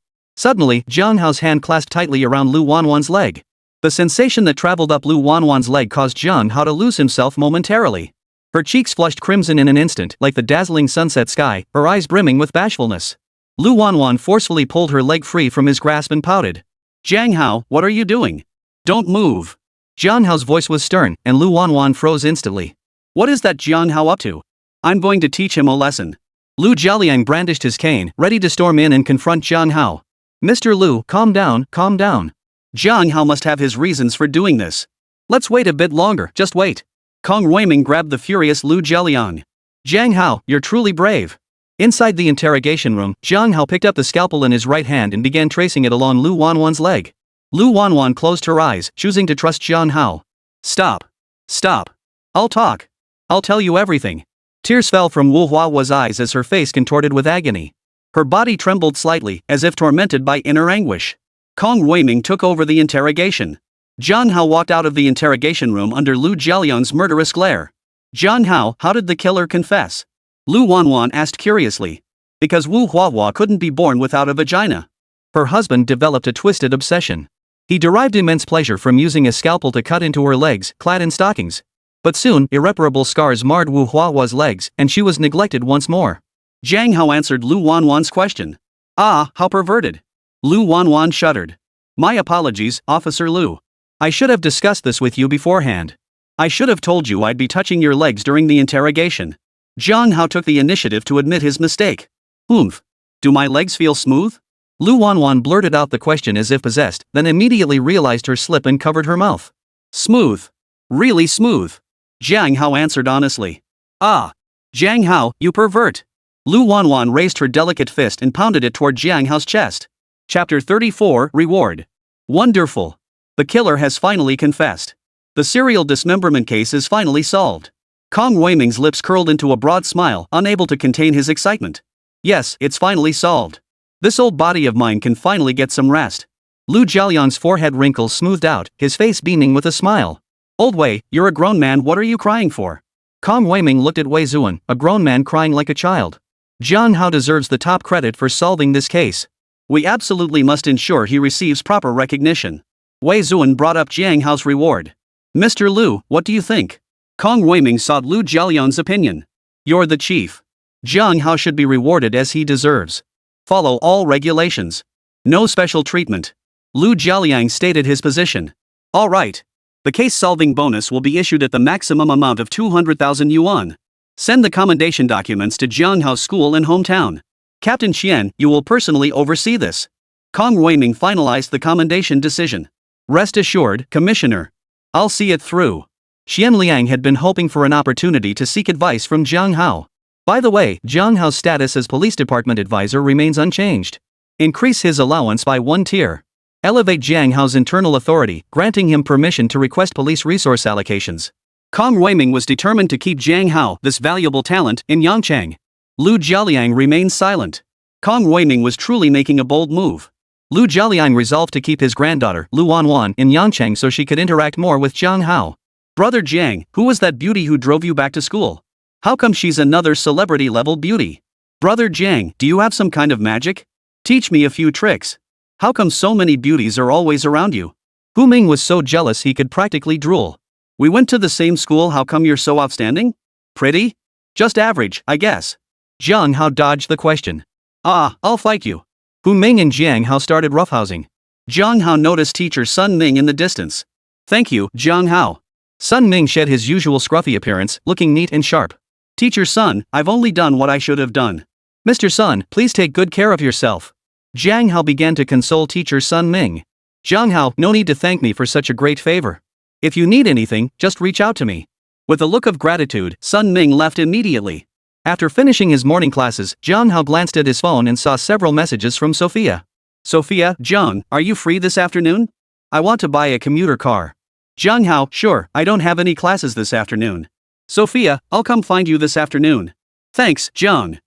Suddenly, Jiang Hao's hand clasped tightly around Lu Wanwan's leg. The sensation that traveled up Lu Wanwan's leg caused Jiang Hao to lose himself momentarily. Her cheeks flushed crimson in an instant, like the dazzling sunset sky, her eyes brimming with bashfulness. Lu Wanwan forcefully pulled her leg free from his grasp and pouted. Jiang Hao, what are you doing? Don't move. Jiang Hao's voice was stern, and Lu Wanwan froze instantly. What is that Jiang Hao up to? I'm going to teach him a lesson. Lu Jialiang brandished his cane, ready to storm in and confront Jiang Hao. Mr. Lu, calm down, calm down. Jiang Hao must have his reasons for doing this. Let's wait a bit longer, just wait. Kong Ruiming grabbed the furious Lu Jialiang. Jiang Hao, you're truly brave. Inside the interrogation room, Jiang Hao picked up the scalpel in his right hand and began tracing it along Lu Wanwan's leg. Lu Wanwan closed her eyes, choosing to trust Jiang Hao. Stop. Stop. I'll talk. I'll tell you everything. Tears fell from Wu Hua's eyes as her face contorted with agony. Her body trembled slightly, as if tormented by inner anguish. Kong Ruiming took over the interrogation. Jiang Hao walked out of the interrogation room under Lu Jialiang's murderous glare. Jiang Hao, how did the killer confess? Lu Wanwan asked curiously. Because Wu Hua couldn't be born without a vagina. Her husband developed a twisted obsession. He derived immense pleasure from using a scalpel to cut into her legs, clad in stockings. But soon, irreparable scars marred Wu Hua's legs, and she was neglected once more. Jiang Hao answered Lu Wanwan's question. Ah, how perverted. Lu Wanwan shuddered. My apologies, Officer Lu. I should have discussed this with you beforehand. I should have told you I'd be touching your legs during the interrogation. Jiang Hao took the initiative to admit his mistake. Oomph. Do my legs feel smooth? Lu Wanwan blurted out the question as if possessed, then immediately realized her slip and covered her mouth. Smooth. Really smooth. Jiang Hao answered honestly. Ah. Jiang Hao, you pervert. Lu Wanwan raised her delicate fist and pounded it toward Jiang Hao's chest. Chapter 34, Reward. Wonderful. The killer has finally confessed. The serial dismemberment case is finally solved. Kong Ruiming's lips curled into a broad smile, unable to contain his excitement. Yes, it's finally solved. This old body of mine can finally get some rest. Lu Jialiang's forehead wrinkles smoothed out, his face beaming with a smile. Old Wei, you're a grown man, what are you crying for? Kong Ruiming looked at Wei Zuan, a grown man crying like a child. Jiang Hao deserves the top credit for solving this case. We absolutely must ensure he receives proper recognition. Wei Zuan brought up Jiang Hao's reward. Mr. Lu, what do you think? Kong Ruiming sought Lu Jialiang's opinion. You're the chief. Jiang Hao should be rewarded as he deserves. Follow all regulations. No special treatment. Lu Jialiang stated his position. All right. The case-solving bonus will be issued at the maximum amount of 200,000 yuan. Send the commendation documents to Jiang Hao's school and hometown. Captain Qian, you will personally oversee this. Kong Ruiming finalized the commendation decision. Rest assured, Commissioner. I'll see it through. Qian Liang had been hoping for an opportunity to seek advice from Jiang Hao. By the way, Jiang Hao's status as police department advisor remains unchanged. Increase his allowance by 1 tier. Elevate Jiang Hao's internal authority, granting him permission to request police resource allocations. Kong Ruiming was determined to keep Jiang Hao, this valuable talent, in Yangchang. Lu Jialiang remained silent. Kong Ruiming was truly making a bold move. Lu Jialiang resolved to keep his granddaughter, Lu Wanwan, in Yangchang so she could interact more with Jiang Hao. Brother Jiang, who was that beauty who drove you back to school? How come she's another celebrity-level beauty? Brother Jiang, do you have some kind of magic? Teach me a few tricks. How come so many beauties are always around you? Hu Ming was so jealous he could practically drool. We went to the same school, how come you're so outstanding? Pretty? Just average, I guess. Jiang Hao dodged the question. Ah, I'll fight you. Hu Ming and Jiang Hao started roughhousing. Jiang Hao noticed teacher Sun Ming in the distance. Thank you, Jiang Hao. Sun Ming shed his usual scruffy appearance, looking neat and sharp. Teacher Sun, I've only done what I should have done. Mr. Sun, please take good care of yourself. Jiang Hao began to console teacher Sun Ming. Jiang Hao, no need to thank me for such a great favor. If you need anything, just reach out to me. With a look of gratitude, Sun Ming left immediately. After finishing his morning classes, Jiang Hao glanced at his phone and saw several messages from Sofia. Sofia, Jiang, are you free this afternoon? I want to buy a commuter car. Jiang Hao, sure, I don't have any classes this afternoon. Sofia, I'll come find you this afternoon. Thanks, Jiang.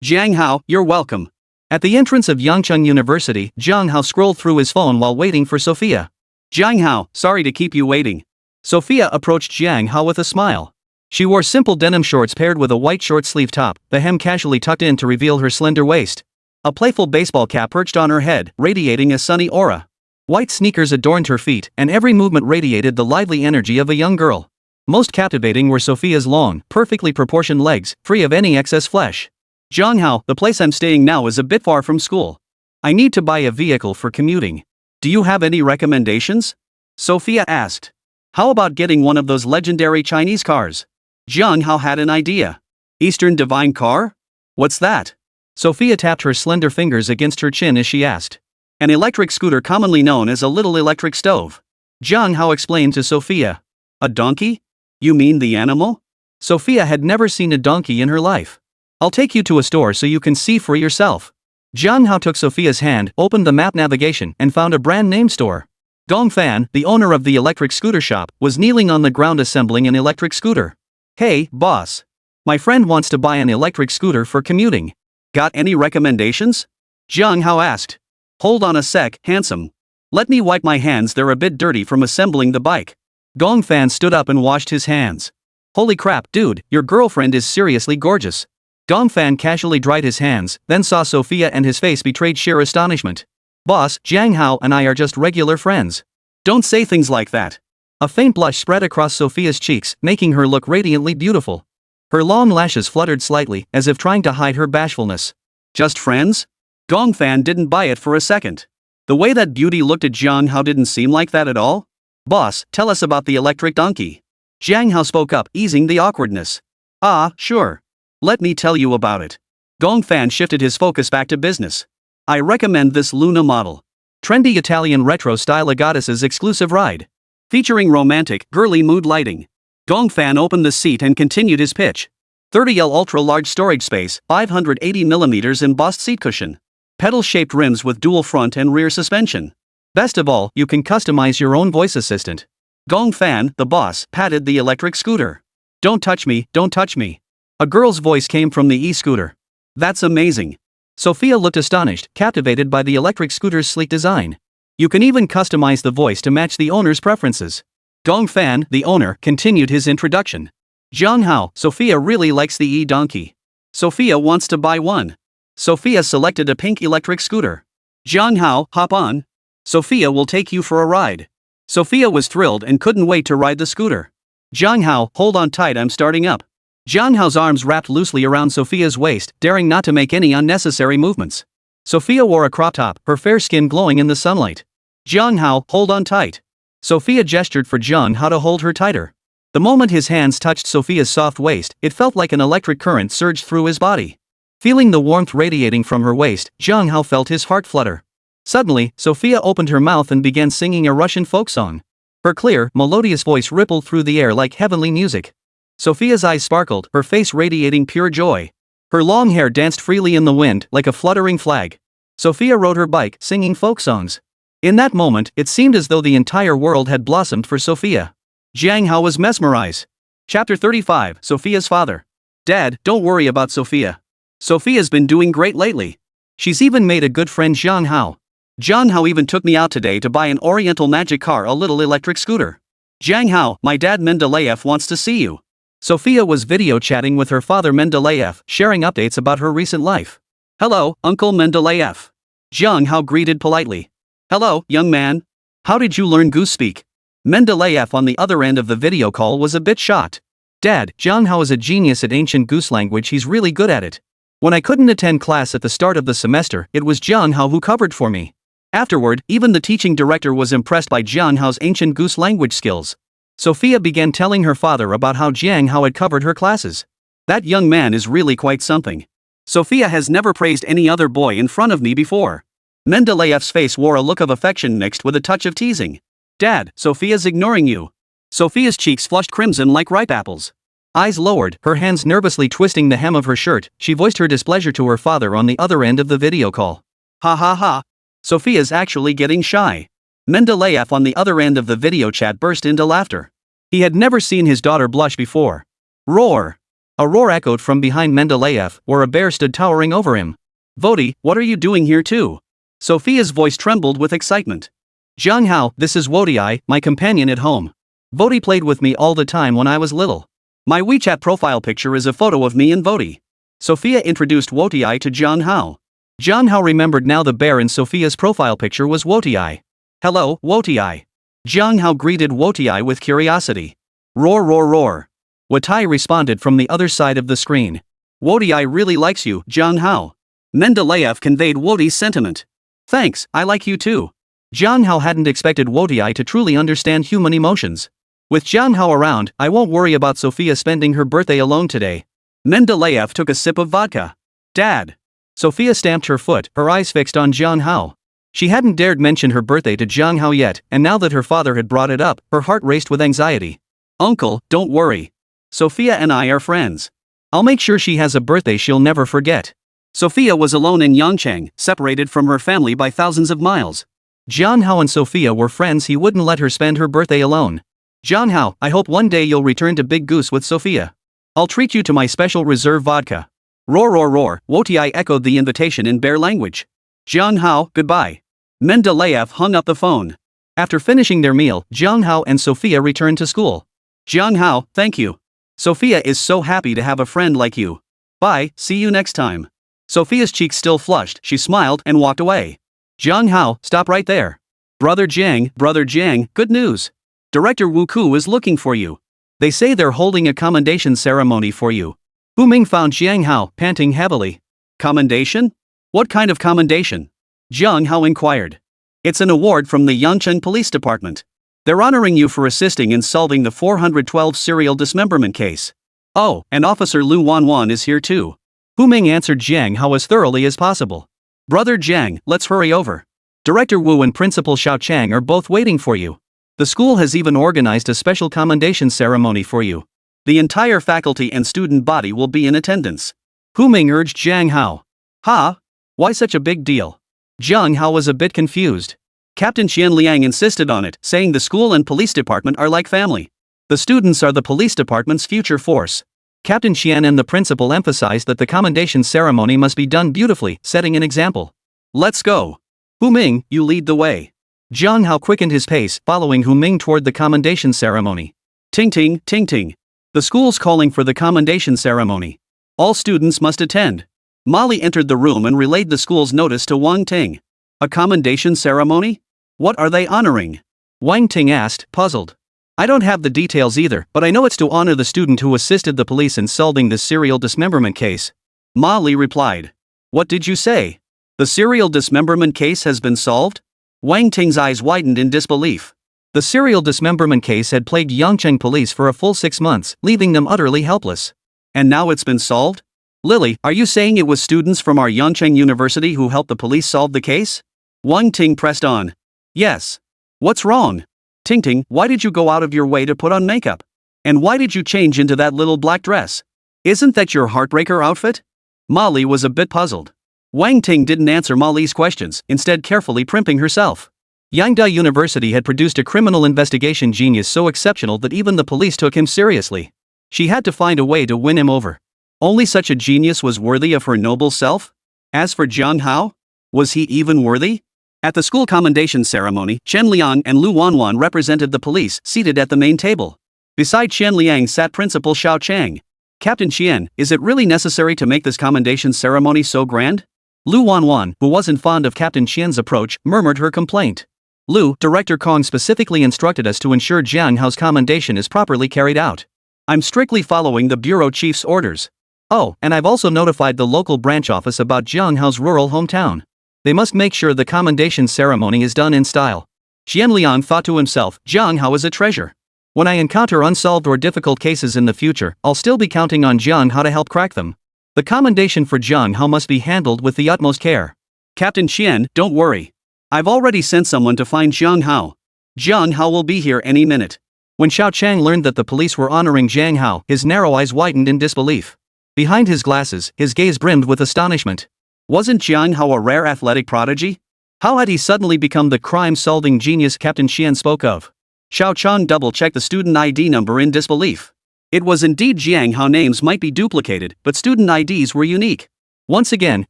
Jiang Hao, you're welcome. At the entrance of Yangcheng University, Jiang Hao scrolled through his phone while waiting for Sofia. Jiang Hao, sorry to keep you waiting. Sofia approached Jiang Hao with a smile. She wore simple denim shorts paired with a white short-sleeve top, the hem casually tucked in to reveal her slender waist. A playful baseball cap perched on her head, radiating a sunny aura. White sneakers adorned her feet, and every movement radiated the lively energy of a young girl. Most captivating were Sofia's long, perfectly proportioned legs, free of any excess flesh. Jiang Hao, the place I'm staying now is a bit far from school. I need to buy a vehicle for commuting. Do you have any recommendations? Sofia asked. How about getting one of those legendary Chinese cars? Jiang Hao had an idea. Eastern Divine Car? What's that? Sofia tapped her slender fingers against her chin as she asked. An electric scooter commonly known as a little electric stove. Jiang Hao explained to Sofia. A donkey? You mean the animal? Sofia had never seen a donkey in her life. I'll take you to a store so you can see for yourself. Jiang Hao took Sofia's hand, opened the map navigation, and found a brand name store. Gong Fan, the owner of the electric scooter shop, was kneeling on the ground assembling an electric scooter. Hey, boss. My friend wants to buy an electric scooter for commuting. Got any recommendations? Jiang Hao asked. Hold on a sec, handsome. Let me wipe my hands, they're a bit dirty from assembling the bike. Gong Fan stood up and washed his hands. Holy crap, dude, your girlfriend is seriously gorgeous. Gong Fan casually dried his hands, then saw Sofia and his face betrayed sheer astonishment. Boss, Jiang Hao and I are just regular friends. Don't say things like that. A faint blush spread across Sofia's cheeks, making her look radiantly beautiful. Her long lashes fluttered slightly, as if trying to hide her bashfulness. Just friends? Gong Fan didn't buy it for a second. The way that beauty looked at Jiang Hao didn't seem like that at all. Boss, tell us about the electric donkey. Jiang Hao spoke up, easing the awkwardness. Ah, sure. Let me tell you about it. Gong Fan shifted his focus back to business. I recommend this Luna model. Trendy Italian retro-style goddess's exclusive ride. Featuring romantic, girly mood lighting. Gong Fan opened the seat and continued his pitch. 30L ultra-large storage space, 580mm embossed seat cushion. Pedal-shaped rims with dual front and rear suspension. Best of all, you can customize your own voice assistant. Gong Fan, the boss, patted the electric scooter. Don't touch me, don't touch me. A girl's voice came from the e-scooter. That's amazing. Sofia looked astonished, captivated by the electric scooter's sleek design. You can even customize the voice to match the owner's preferences. Gong Fan, the owner, continued his introduction. Jiang Hao, Sofia really likes the e-donkey. Sofia wants to buy one. Sofia selected a pink electric scooter. Jiang Hao, hop on. Sofia will take you for a ride. Sofia was thrilled and couldn't wait to ride the scooter. Jiang Hao, hold on tight, I'm starting up. Jiang Hao's arms wrapped loosely around Sofia's waist, daring not to make any unnecessary movements. Sofia wore a crop top, her fair skin glowing in the sunlight. Jiang Hao, hold on tight. Sofia gestured for Jiang Hao to hold her tighter. The moment his hands touched Sofia's soft waist, it felt like an electric current surged through his body. Feeling the warmth radiating from her waist, Jiang Hao felt his heart flutter. Suddenly, Sofia opened her mouth and began singing a Russian folk song. Her clear, melodious voice rippled through the air like heavenly music. Sofia's eyes sparkled, her face radiating pure joy. Her long hair danced freely in the wind, like a fluttering flag. Sofia rode her bike, singing folk songs. In that moment, it seemed as though the entire world had blossomed for Sofia. Jiang Hao was mesmerized. Chapter 35, Sofia's father. Dad, don't worry about Sofia. Sofia's been doing great lately. She's even made a good friend Jiang Hao. Jiang Hao even took me out today to buy an Oriental magic car, a little electric scooter. Jiang Hao, my dad Mendeleev wants to see you. Sofia was video chatting with her father Mendeleev, sharing updates about her recent life. Hello, Uncle Mendeleev. Jiang Hao greeted politely. Hello, young man. How did you learn goose speak? Mendeleev on the other end of the video call was a bit shocked. Dad, Jiang Hao is a genius at ancient goose language, he's really good at it. When I couldn't attend class at the start of the semester, it was Jiang Hao who covered for me. Afterward, even the teaching director was impressed by Jiang Hao's ancient-goose-language skills. Sofia began telling her father about how Jiang Hao had covered her classes. That young man is really quite something. Sofia has never praised any other boy in front of me before. Mendeleev's face wore a look of affection mixed with a touch of teasing. Dad, Sofia's ignoring you. Sofia's cheeks flushed crimson like ripe apples. Eyes lowered, her hands nervously twisting the hem of her shirt, she voiced her displeasure to her father on the other end of the video call. Ha ha ha. Sofia's actually getting shy. Mendeleev on the other end of the video chat burst into laughter. He had never seen his daughter blush before. Roar. A roar echoed from behind Mendeleev, where a bear stood towering over him. Voti, what are you doing here too? Sofia's voice trembled with excitement. Jiang Hao, this is Woti, my companion at home. Voti played with me all the time when I was little. My WeChat profile picture is a photo of me and Voti. Sofia introduced Woti to Jiang Hao. Jiang Hao remembered now the bear in Sofia's profile picture was Woti. Hello, Woti. Jiang Hao greeted Woti with curiosity. Roar roar roar. Woti responded from the other side of the screen. Woti really likes you, Jiang Hao. Mendeleev conveyed Woti's sentiment. Thanks, I like you too. Jiang Hao hadn't expected Woti to truly understand human emotions. With Jiang Hao around, I won't worry about Sofia spending her birthday alone today. Mendeleev took a sip of vodka. Dad. Sofia stamped her foot, her eyes fixed on Jiang Hao. She hadn't dared mention her birthday to Jiang Hao yet, and now that her father had brought it up, her heart raced with anxiety. Uncle, don't worry. Sofia and I are friends. I'll make sure she has a birthday she'll never forget. Sofia was alone in Yangcheng, separated from her family by thousands of miles. Jiang Hao and Sofia were friends. He wouldn't let her spend her birthday alone. Jiang Hao, I hope one day you'll return to Big Goose with Sofia. I'll treat you to my special reserve vodka. Roar roar roar, Woti echoed the invitation in bear language. Jiang Hao, goodbye. Mendeleev hung up the phone. After finishing their meal, Jiang Hao and Sofia returned to school. Jiang Hao, thank you. Sofia is so happy to have a friend like you. Bye, see you next time. Sofia's cheeks still flushed, she smiled and walked away. Jiang Hao, stop right there. Brother Jiang, good news. Director Wu Ku is looking for you. They say they're holding a commendation ceremony for you. Hu Ming found Jiang Hao, panting heavily. Commendation? What kind of commendation? Jiang Hao inquired. It's an award from the Yangcheng Police Department. They're honoring you for assisting in solving the 412 serial dismemberment case. Oh, and Officer Lu Wanwan is here too. Hu Ming answered Jiang Hao as thoroughly as possible. Brother Jiang, let's hurry over. Director Wu and Principal Xiao Chang are both waiting for you. The school has even organized a special commendation ceremony for you. The entire faculty and student body will be in attendance. Hu Ming urged Jiang Hao. Ha? Why such a big deal? Jiang Hao was a bit confused. Captain Qian Liang insisted on it, saying the school and police department are like family. The students are the police department's future force. Captain Qian and the principal emphasized that the commendation ceremony must be done beautifully, setting an example. Let's go. Hu Ming, you lead the way. Jiang Hao quickened his pace, following Hu Ming toward the commendation ceremony. Ting ting, ting ting. The school's calling for the commendation ceremony. All students must attend. Molly entered the room and relayed the school's notice to Wang Ting. A commendation ceremony? What are they honoring? Wang Ting asked, puzzled. I don't have the details either, but I know it's to honor the student who assisted the police in solving this serial dismemberment case. Molly replied. What did you say? The serial dismemberment case has been solved? Wang Ting's eyes widened in disbelief. The serial dismemberment case had plagued Yangcheng police for a full 6 months, leaving them utterly helpless. And now it's been solved? Lily, are you saying it was students from our Yangcheng University who helped the police solve the case? Wang Ting pressed on. Yes. What's wrong? Ting Ting, why did you go out of your way to put on makeup? And why did you change into that little black dress? Isn't that your heartbreaker outfit? Molly was a bit puzzled. Wang Ting didn't answer Molly's questions, instead carefully primping herself. Yangda University had produced a criminal investigation genius so exceptional that even the police took him seriously. She had to find a way to win him over. Only such a genius was worthy of her noble self? As for Jiang Hao? Was he even worthy? At the school commendation ceremony, Chen Liang and Lu Wanwan represented the police, seated at the main table. Beside Chen Liang sat Principal Xiao Chang. Captain Qian, is it really necessary to make this commendation ceremony so grand? Lu Wanwan, who wasn't fond of Captain Qian's approach, murmured her complaint. Lu, Director Kong specifically instructed us to ensure Jiang Hao's commendation is properly carried out. I'm strictly following the bureau chief's orders. Oh, and I've also notified the local branch office about Jiang Hao's rural hometown. They must make sure the commendation ceremony is done in style. Xianliang thought to himself, Jiang Hao is a treasure. When I encounter unsolved or difficult cases in the future, I'll still be counting on Jiang Hao to help crack them. The commendation for Jiang Hao must be handled with the utmost care. Captain Qian, don't worry. I've already sent someone to find Jiang Hao. Jiang Hao will be here any minute. When Xiao Chang learned that the police were honoring Jiang Hao, his narrow eyes widened in disbelief. Behind his glasses, his gaze brimmed with astonishment. Wasn't Jiang Hao a rare athletic prodigy? How had he suddenly become the crime-solving genius Captain Qian spoke of? Xiao Chang double-checked the student ID number in disbelief. It was indeed Jiang Hao. Names might be duplicated, but student IDs were unique. Once again,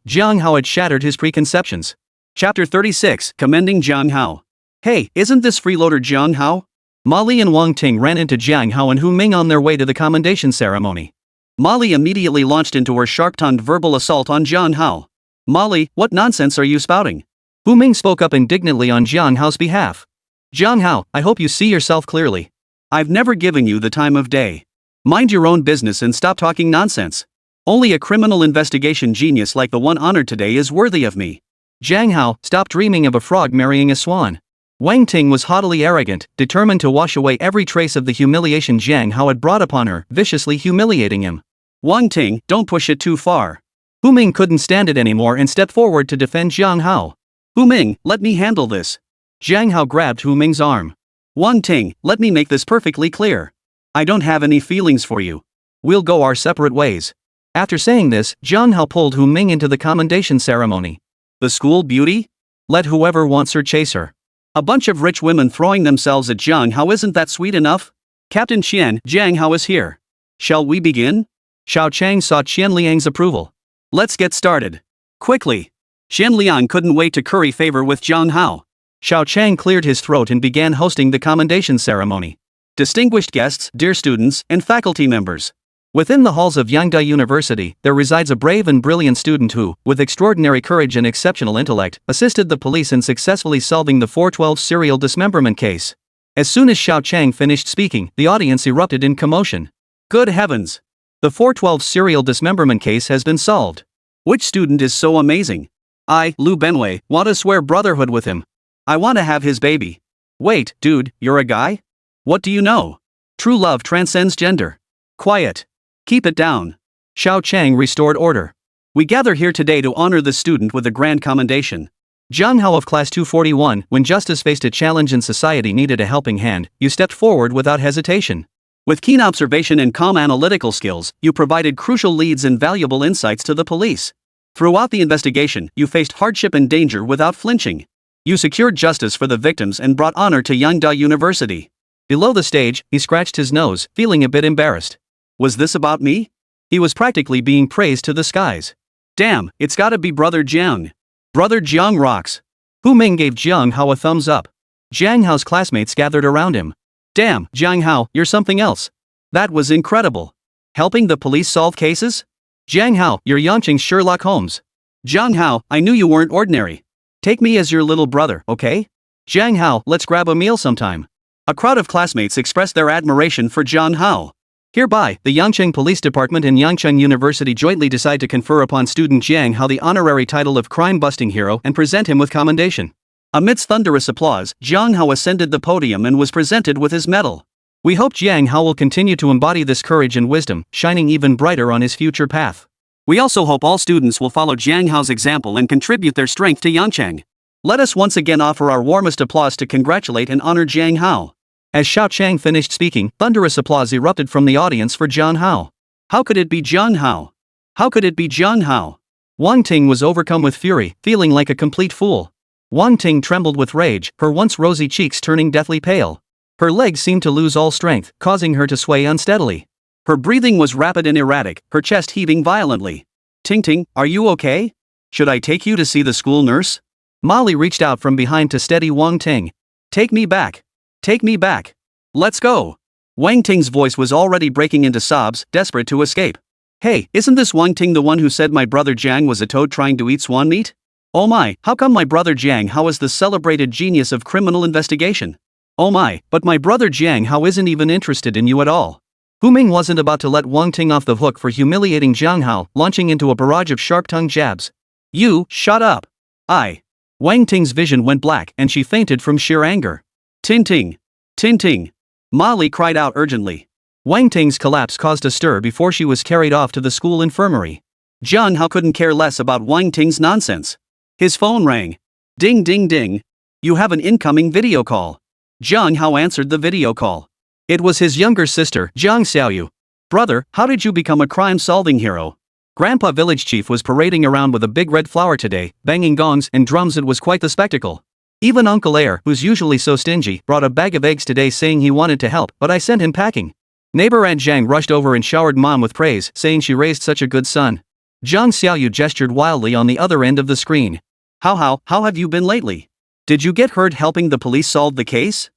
Jiang Hao had shattered his preconceptions. Chapter 36, Commending Jiang Hao. Hey, isn't this freeloader Jiang Hao? Molly and Wang Ting ran into Jiang Hao and Hu Ming on their way to the commendation ceremony. Molly immediately launched into her sharp-tongued verbal assault on Jiang Hao. Molly, what nonsense are you spouting? Hu Ming spoke up indignantly on Jiang Hao's behalf. Jiang Hao, I hope you see yourself clearly. I've never given you the time of day. Mind your own business and stop talking nonsense. Only a criminal investigation genius like the one honored today is worthy of me. Jiang Hao, stop dreaming of a frog marrying a swan. Wang Ting was haughtily arrogant, determined to wash away every trace of the humiliation Jiang Hao had brought upon her, viciously humiliating him. Wang Ting, don't push it too far. Hu Ming couldn't stand it anymore and stepped forward to defend Jiang Hao. Hu Ming, let me handle this. Jiang Hao grabbed Hu Ming's arm. Wang Ting, let me make this perfectly clear. I don't have any feelings for you. We'll go our separate ways. After saying this, Jiang Hao pulled Hu Ming into the commendation ceremony. The school beauty? Let whoever wants her chase her. A bunch of rich women throwing themselves at Jiang Hao, isn't that sweet enough? Captain Qian, Jiang Hao is here. Shall we begin? Xiao Chang saw Qianliang's approval. Let's get started. Quickly. Qianliang couldn't wait to curry favor with Jiang Hao. Xiao Chang cleared his throat and began hosting the commendation ceremony. Distinguished guests, dear students, and faculty members. Within the halls of Yangda University, there resides a brave and brilliant student who, with extraordinary courage and exceptional intellect, assisted the police in successfully solving the 412 serial dismemberment case. As soon as Xiao Chang finished speaking, the audience erupted in commotion. Good heavens! The 412 serial dismemberment case has been solved. Which student is so amazing? I, Lu Benwei, want to swear brotherhood with him. I want to have his baby. Wait, dude, you're a guy? What do you know? True love transcends gender. Quiet. Keep it down. Xiao Chang restored order. We gather here today to honor the student with a grand commendation. Jiang Hao of Class 241, when justice faced a challenge and society needed a helping hand, you stepped forward without hesitation. With keen observation and calm analytical skills, you provided crucial leads and valuable insights to the police. Throughout the investigation, you faced hardship and danger without flinching. You secured justice for the victims and brought honor to Yangda University. Below the stage, he scratched his nose, feeling a bit embarrassed. Was this about me? He was practically being praised to the skies. Damn, it's gotta be Brother Jiang. Brother Jiang rocks. Hu Ming gave Jiang Hao a thumbs up. Jiang Hao's classmates gathered around him. Damn, Jiang Hao, you're something else. That was incredible. Helping the police solve cases? Jiang Hao, you're Yangqing's Sherlock Holmes. Jiang Hao, I knew you weren't ordinary. Take me as your little brother, okay? Jiang Hao, let's grab a meal sometime. A crowd of classmates expressed their admiration for Jiang Hao. Hereby, the Yangqing Police Department and Yangqing University jointly decide to confer upon student Jiang Hao the honorary title of crime-busting hero and present him with commendation. Amidst thunderous applause, Jiang Hao ascended the podium and was presented with his medal. We hope Jiang Hao will continue to embody this courage and wisdom, shining even brighter on his future path. We also hope all students will follow Jiang Hao's example and contribute their strength to Yangqing. Let us once again offer our warmest applause to congratulate and honor Jiang Hao. As Xiao Chang finished speaking, thunderous applause erupted from the audience for Jiang Hao. How could it be Jiang Hao? How could it be Jiang Hao? Wang Ting was overcome with fury, feeling like a complete fool. Wang Ting trembled with rage, her once rosy cheeks turning deathly pale. Her legs seemed to lose all strength, causing her to sway unsteadily. Her breathing was rapid and erratic, her chest heaving violently. Ting Ting, are you okay? Should I take you to see the school nurse? Molly reached out from behind to steady Wang Ting. Take me back. Take me back. Let's go. Wang Ting's voice was already breaking into sobs, desperate to escape. Hey, isn't this Wang Ting the one who said my brother Jiang was a toad trying to eat swan meat? Oh my, how come my brother Jiang Hao is the celebrated genius of criminal investigation? Oh my, but my brother Jiang Hao isn't even interested in you at all. Hu Ming wasn't about to let Wang Ting off the hook for humiliating Jiang Hao, launching into a barrage of sharp-tongued jabs. You, shut up. Wang Ting's vision went black and she fainted from sheer anger. Ting ting. Ting ting. Molly cried out urgently. Wang Ting's collapse caused a stir before she was carried off to the school infirmary. Jiang Hao couldn't care less about Wang Ting's nonsense. His phone rang. Ding ding ding. You have an incoming video call. Jiang Hao answered the video call. It was his younger sister, Jiang Xiaoyu. Brother, how did you become a crime-solving hero? Grandpa Village Chief was parading around with a big red flower today, banging gongs and drums. It was quite the spectacle. Even Uncle Air, who's usually so stingy, brought a bag of eggs today saying he wanted to help, but I sent him packing. Neighbor Aunt Zhang rushed over and showered Mom with praise, saying she raised such a good son. Jiang Xiaoyu gestured wildly on the other end of the screen. How have you been lately? Did you get hurt helping the police solve the case?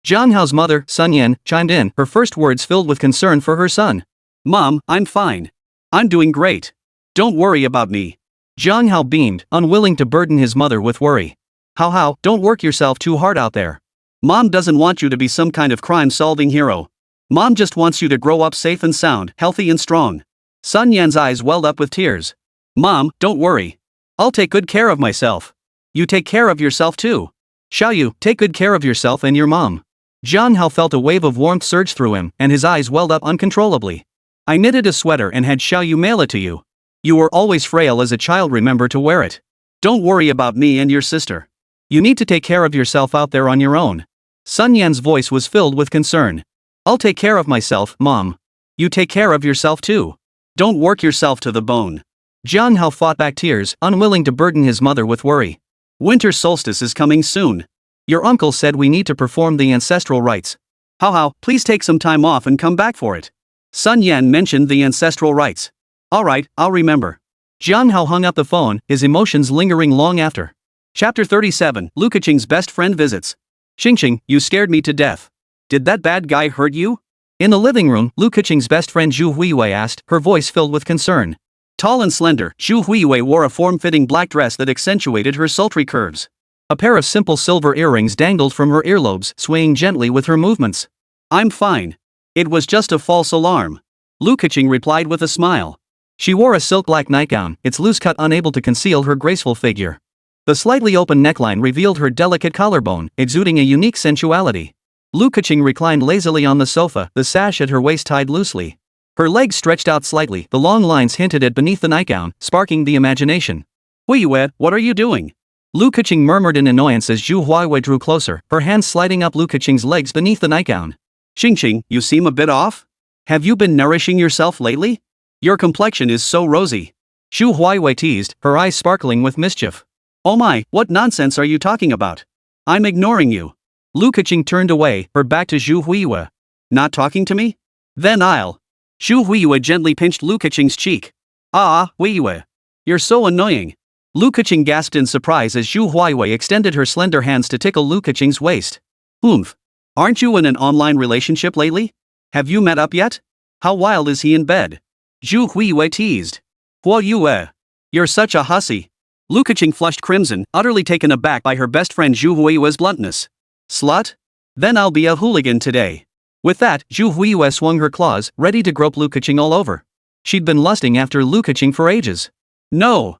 Jiang Hao's mother, Sun Yan, chimed in, her first words filled with concern for her son. Mom, I'm fine. I'm doing great. Don't worry about me. Jiang Hao beamed, unwilling to burden his mother with worry. Hao, don't work yourself too hard out there. Mom doesn't want you to be some kind of crime-solving hero. Mom just wants you to grow up safe and sound, healthy and strong. Sun Yan's eyes welled up with tears. Mom, don't worry. I'll take good care of myself. You take care of yourself too. Xiaoyu, take good care of yourself and your mom. Jiang Hao felt a wave of warmth surge through him, and his eyes welled up uncontrollably. I knitted a sweater and had Xiaoyu mail it to you. You were always frail as a child, remember to wear it. Don't worry about me and your sister. You need to take care of yourself out there on your own. Sun Yan's voice was filled with concern. I'll take care of myself, Mom. You take care of yourself too. Don't work yourself to the bone. Jiang Hao fought back tears, unwilling to burden his mother with worry. Winter solstice is coming soon. Your uncle said we need to perform the ancestral rites. Hao, please take some time off and come back for it. Sun Yan mentioned the ancestral rites. Alright, I'll remember. Jiang Hao hung up the phone, his emotions lingering long after. Chapter 37, Lu Keqing's best friend visits. Xingxing, you scared me to death. Did that bad guy hurt you? In the living room, Lu Keqing's best friend Zhu Huiwei asked, her voice filled with concern. Tall and slender, Zhu Huiwei wore a form-fitting black dress that accentuated her sultry curves. A pair of simple silver earrings dangled from her earlobes, swaying gently with her movements. I'm fine. It was just a false alarm. Lu Keqing replied with a smile. She wore a silk black nightgown, its loose cut unable to conceal her graceful figure. The slightly open neckline revealed her delicate collarbone, exuding a unique sensuality. Lu Keqing reclined lazily on the sofa, the sash at her waist tied loosely. Her legs stretched out slightly, the long lines hinted at beneath the nightgown, sparking the imagination. Huiwei, what are you doing? Lu Keqing murmured in annoyance as Zhu Huiwei drew closer, her hands sliding up Lu Keqing's legs beneath the nightgown. Xingxing, you seem a bit off? Have you been nourishing yourself lately? Your complexion is so rosy. Zhu Huiwei teased, her eyes sparkling with mischief. Oh my, what nonsense are you talking about? I'm ignoring you. Lu Keqing turned away, her back to Zhu Huiwei. Not talking to me? Then I'll. Zhu Huiwei gently pinched Lu Keqing's cheek. Huiwei. You're so annoying. Lu Keqing gasped in surprise as Zhu Huiwei extended her slender hands to tickle Lu Keqing's waist. Oomph. Aren't you in an online relationship lately? Have you met up yet? How wild is he in bed? Zhu Huiwei teased. Huiwei. You're such a hussy. Lu Keqing flushed crimson, utterly taken aback by her best friend Zhu Huiwei's bluntness. Slut? Then I'll be a hooligan today. With that, Zhu Huiwei swung her claws, ready to grope Lu Keqing all over. She'd been lusting after Lu Keqing for ages. No,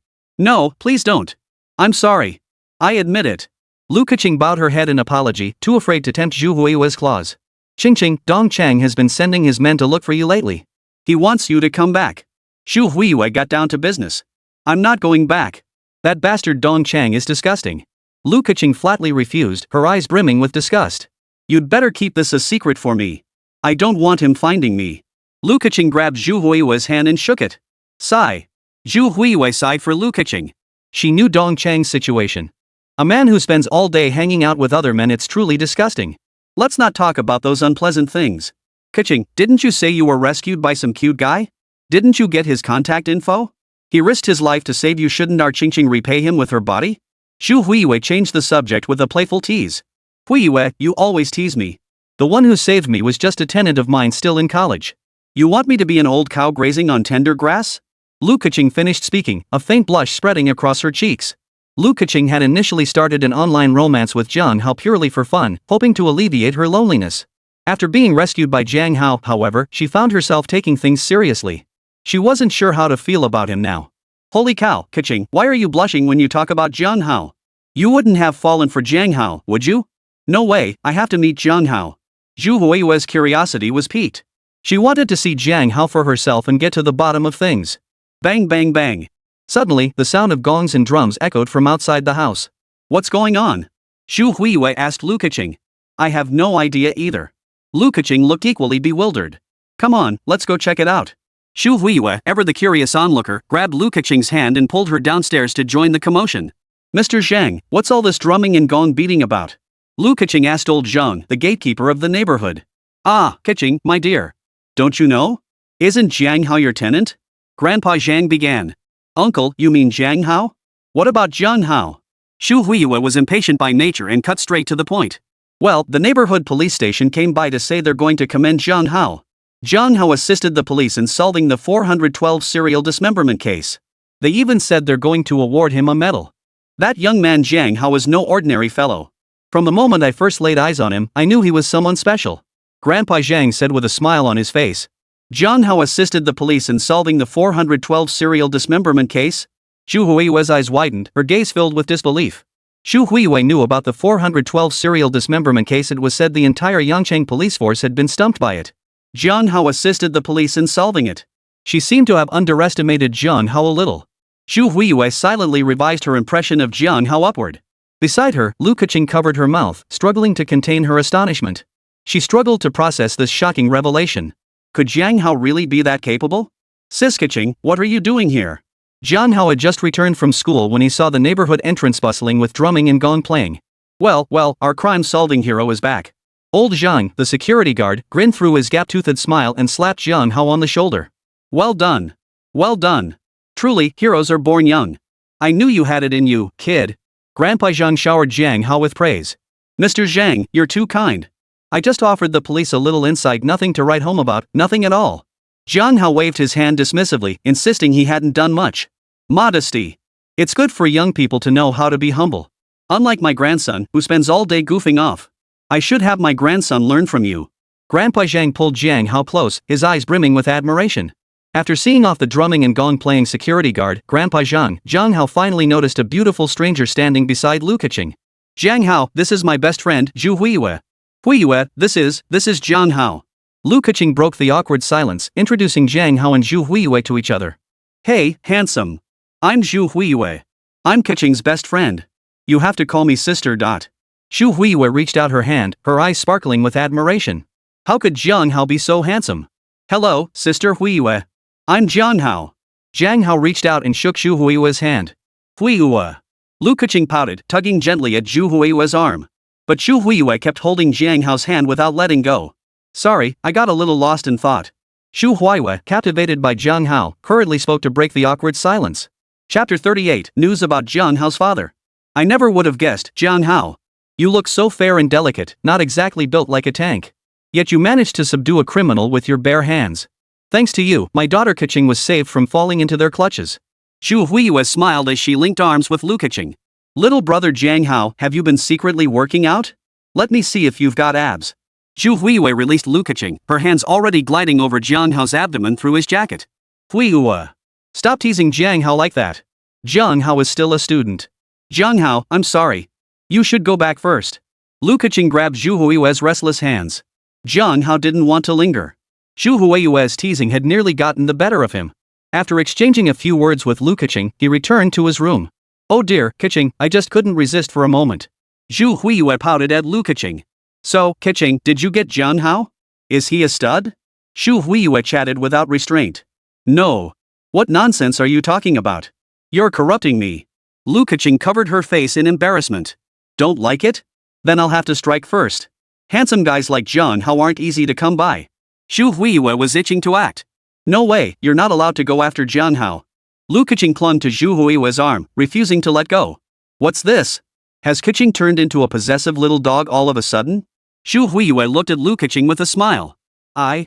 please don't. I'm sorry. I admit it. Lu Keqing bowed her head in apology, too afraid to tempt Zhu Huiwei's claws. Qingqing, Dong Chang has been sending his men to look for you lately. He wants you to come back. Zhu Huiwei got down to business. I'm not going back. That bastard Dong Chang is disgusting. Lu Keqing flatly refused, her eyes brimming with disgust. You'd better keep this a secret for me. I don't want him finding me. Lu Keqing grabbed Zhu Huiwei's hand and shook it. Sigh. Zhu Huiwei sighed for Lu Keqing. She knew Dong Chang's situation. A man who spends all day hanging out with other men, it's truly disgusting. Let's not talk about those unpleasant things. Keqing, didn't you say you were rescued by some cute guy? Didn't you get his contact info? He risked his life to save you, shouldn't our Qingqing repay him with her body? Zhu Huiwei changed the subject with a playful tease. Huiwei, you always tease me. The one who saved me was just a tenant of mine still in college. You want me to be an old cow grazing on tender grass? Lu Keqing finished speaking, a faint blush spreading across her cheeks. Lu Keqing had initially started an online romance with Jiang Hao purely for fun, hoping to alleviate her loneliness. After being rescued by Jiang Hao, however, she found herself taking things seriously. She wasn't sure how to feel about him now. Holy cow, Keqing, why are you blushing when you talk about Jiang Hao? You wouldn't have fallen for Jiang Hao, would you? No way, I have to meet Jiang Hao. Zhu Huiyue's curiosity was piqued. She wanted to see Jiang Hao for herself and get to the bottom of things. Bang bang bang. Suddenly, the sound of gongs and drums echoed from outside the house. What's going on? Zhu Huiyue asked Lu Keqing. I have no idea either. Lu Keqing looked equally bewildered. Come on, let's go check it out. Zhu Huiyue, ever the curious onlooker, grabbed Lu Keqing's hand and pulled her downstairs to join the commotion. Mr. Zhang, what's all this drumming and gong beating about? Lu Keqing asked old Zhang, the gatekeeper of the neighborhood. Ah, Keqing, my dear. Don't you know? Isn't Jiang Hao your tenant? Grandpa Zhang began. Uncle, you mean Jiang Hao? What about Jiang Hao? Zhu Huiyue was impatient by nature and cut straight to the point. Well, the neighborhood police station came by to say they're going to commend Jiang Hao. Jiang Hao assisted the police in solving the 412 serial dismemberment case. They even said they're going to award him a medal. That young man Jiang Hao was no ordinary fellow. From the moment I first laid eyes on him, I knew he was someone special. Grandpa Zhang said with a smile on his face. Jiang Hao assisted the police in solving the 412 serial dismemberment case? Zhu Huiyue's eyes widened, her gaze filled with disbelief. Zhu Huiyue knew about the 412 serial dismemberment case. It was said the entire Yangcheng police force had been stumped by it. Jiang Hao assisted the police in solving it. She seemed to have underestimated Jiang Hao a little. Zhu Huiyue silently revised her impression of Jiang Hao upward. Beside her, Lu Keqing covered her mouth, struggling to contain her astonishment. She struggled to process this shocking revelation. Could Jiang Hao really be that capable? Sis Keqing, what are you doing here? Jiang Hao had just returned from school when he saw the neighborhood entrance bustling with drumming and gong playing. Well, our crime-solving hero is back. Old Zhang, the security guard, grinned through his gap-toothed smile and slapped Jiang Hao on the shoulder. Well done. Well done. Truly, heroes are born young. I knew you had it in you, kid. Grandpa Zhang showered Jiang Hao with praise. Mr. Zhang, you're too kind. I just offered the police a little insight, nothing to write home about, nothing at all. Jiang Hao waved his hand dismissively, insisting he hadn't done much. Modesty. It's good for young people to know how to be humble. Unlike my grandson, who spends all day goofing off. I should have my grandson learn from you. Grandpa Zhang pulled Jiang Hao close, his eyes brimming with admiration. After seeing off the drumming and gong playing security guard, Grandpa Jiang Hao finally noticed a beautiful stranger standing beside Lu Keqing. Jiang Hao, this is my best friend, Zhu Huiyue. Huiyue, this is Jiang Hao. Lu Keqing broke the awkward silence, introducing Jiang Hao and Zhu Huiyue to each other. Hey, handsome. I'm Zhu Huiyue. I'm Keqing's best friend. You have to call me sister. Zhu Huiyue reached out her hand, her eyes sparkling with admiration. How could Jiang Hao be so handsome? Hello, sister Huiyue. I'm Jiang Hao. Jiang Hao reached out and shook Zhu Huiyue's hand. Huiyue. Lu Keqing pouted, tugging gently at Zhu Huiyue's arm. But Zhu Huiyue kept holding Jiang Hao's hand without letting go. Sorry, I got a little lost in thought. Zhu Huiyue, captivated by Jiang Hao, hurriedly spoke to break the awkward silence. Chapter 38, News about Jiang Hao's father. I never would have guessed, Jiang Hao. You look so fair and delicate, not exactly built like a tank. Yet you managed to subdue a criminal with your bare hands. Thanks to you, my daughter Keqing was saved from falling into their clutches. Zhu Huiyue smiled as she linked arms with Lu Keqing. Little brother Jiang Hao, have you been secretly working out? Let me see if you've got abs. Zhu Huiyue released Lu Keqing, her hands already gliding over Jiang Hao's abdomen through his jacket. Huiyue. Stop teasing Jiang Hao like that. Jiang Hao is still a student. Jiang Hao, I'm sorry. You should go back first. Lu Keqing grabbed Zhu Huiyue's restless hands. Jiang Hao didn't want to linger. Zhu Huiyue's teasing had nearly gotten the better of him. After exchanging a few words with Lu Keqing, he returned to his room. Oh dear, Keqing, I just couldn't resist for a moment. Zhu Huiyue pouted at Lu Keqing. So, Keqing, did you get Jiang Hao? Is he a stud? Zhu Huiyue chatted without restraint. No. What nonsense are you talking about? You're corrupting me. Lu Keqing covered her face in embarrassment. Don't like it? Then I'll have to strike first. Handsome guys like Jiang Hao aren't easy to come by. Zhu Huiyue was itching to act. No way, you're not allowed to go after Jiang Hao. Lu Keqing clung to Zhu Huiyue's arm, refusing to let go. What's this? Has Keqing turned into a possessive little dog all of a sudden? Zhu Huiyue looked at Lu Keqing with a smile. I.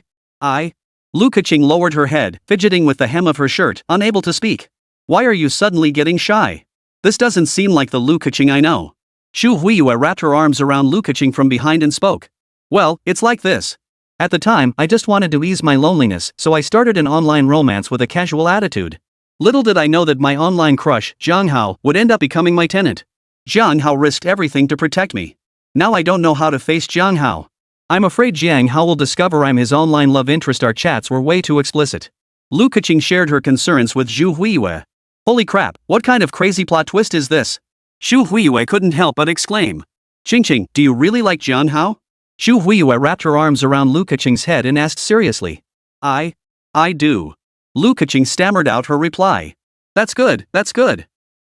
Lu Keqing lowered her head, fidgeting with the hem of her shirt, unable to speak. Why are you suddenly getting shy? This doesn't seem like the Lu Keqing I know. Zhu Huiyue wrapped her arms around Lu Keqing from behind and spoke. Well, it's like this. At the time, I just wanted to ease my loneliness, so I started an online romance with a casual attitude. Little did I know that my online crush, Jiang Hao, would end up becoming my tenant. Jiang Hao risked everything to protect me. Now I don't know how to face Jiang Hao. I'm afraid Jiang Hao will discover I'm his online love interest. Our chats were way too explicit. Lu Keqing shared her concerns with Zhu Huiyue. Holy crap, what kind of crazy plot twist is this? Zhu Huiyue couldn't help but exclaim. Qingqing, do you really like Jiang Hao? Zhu Huiyue wrapped her arms around Lu Keqing's head and asked seriously. I do. Lu Keqing stammered out her reply. That's good.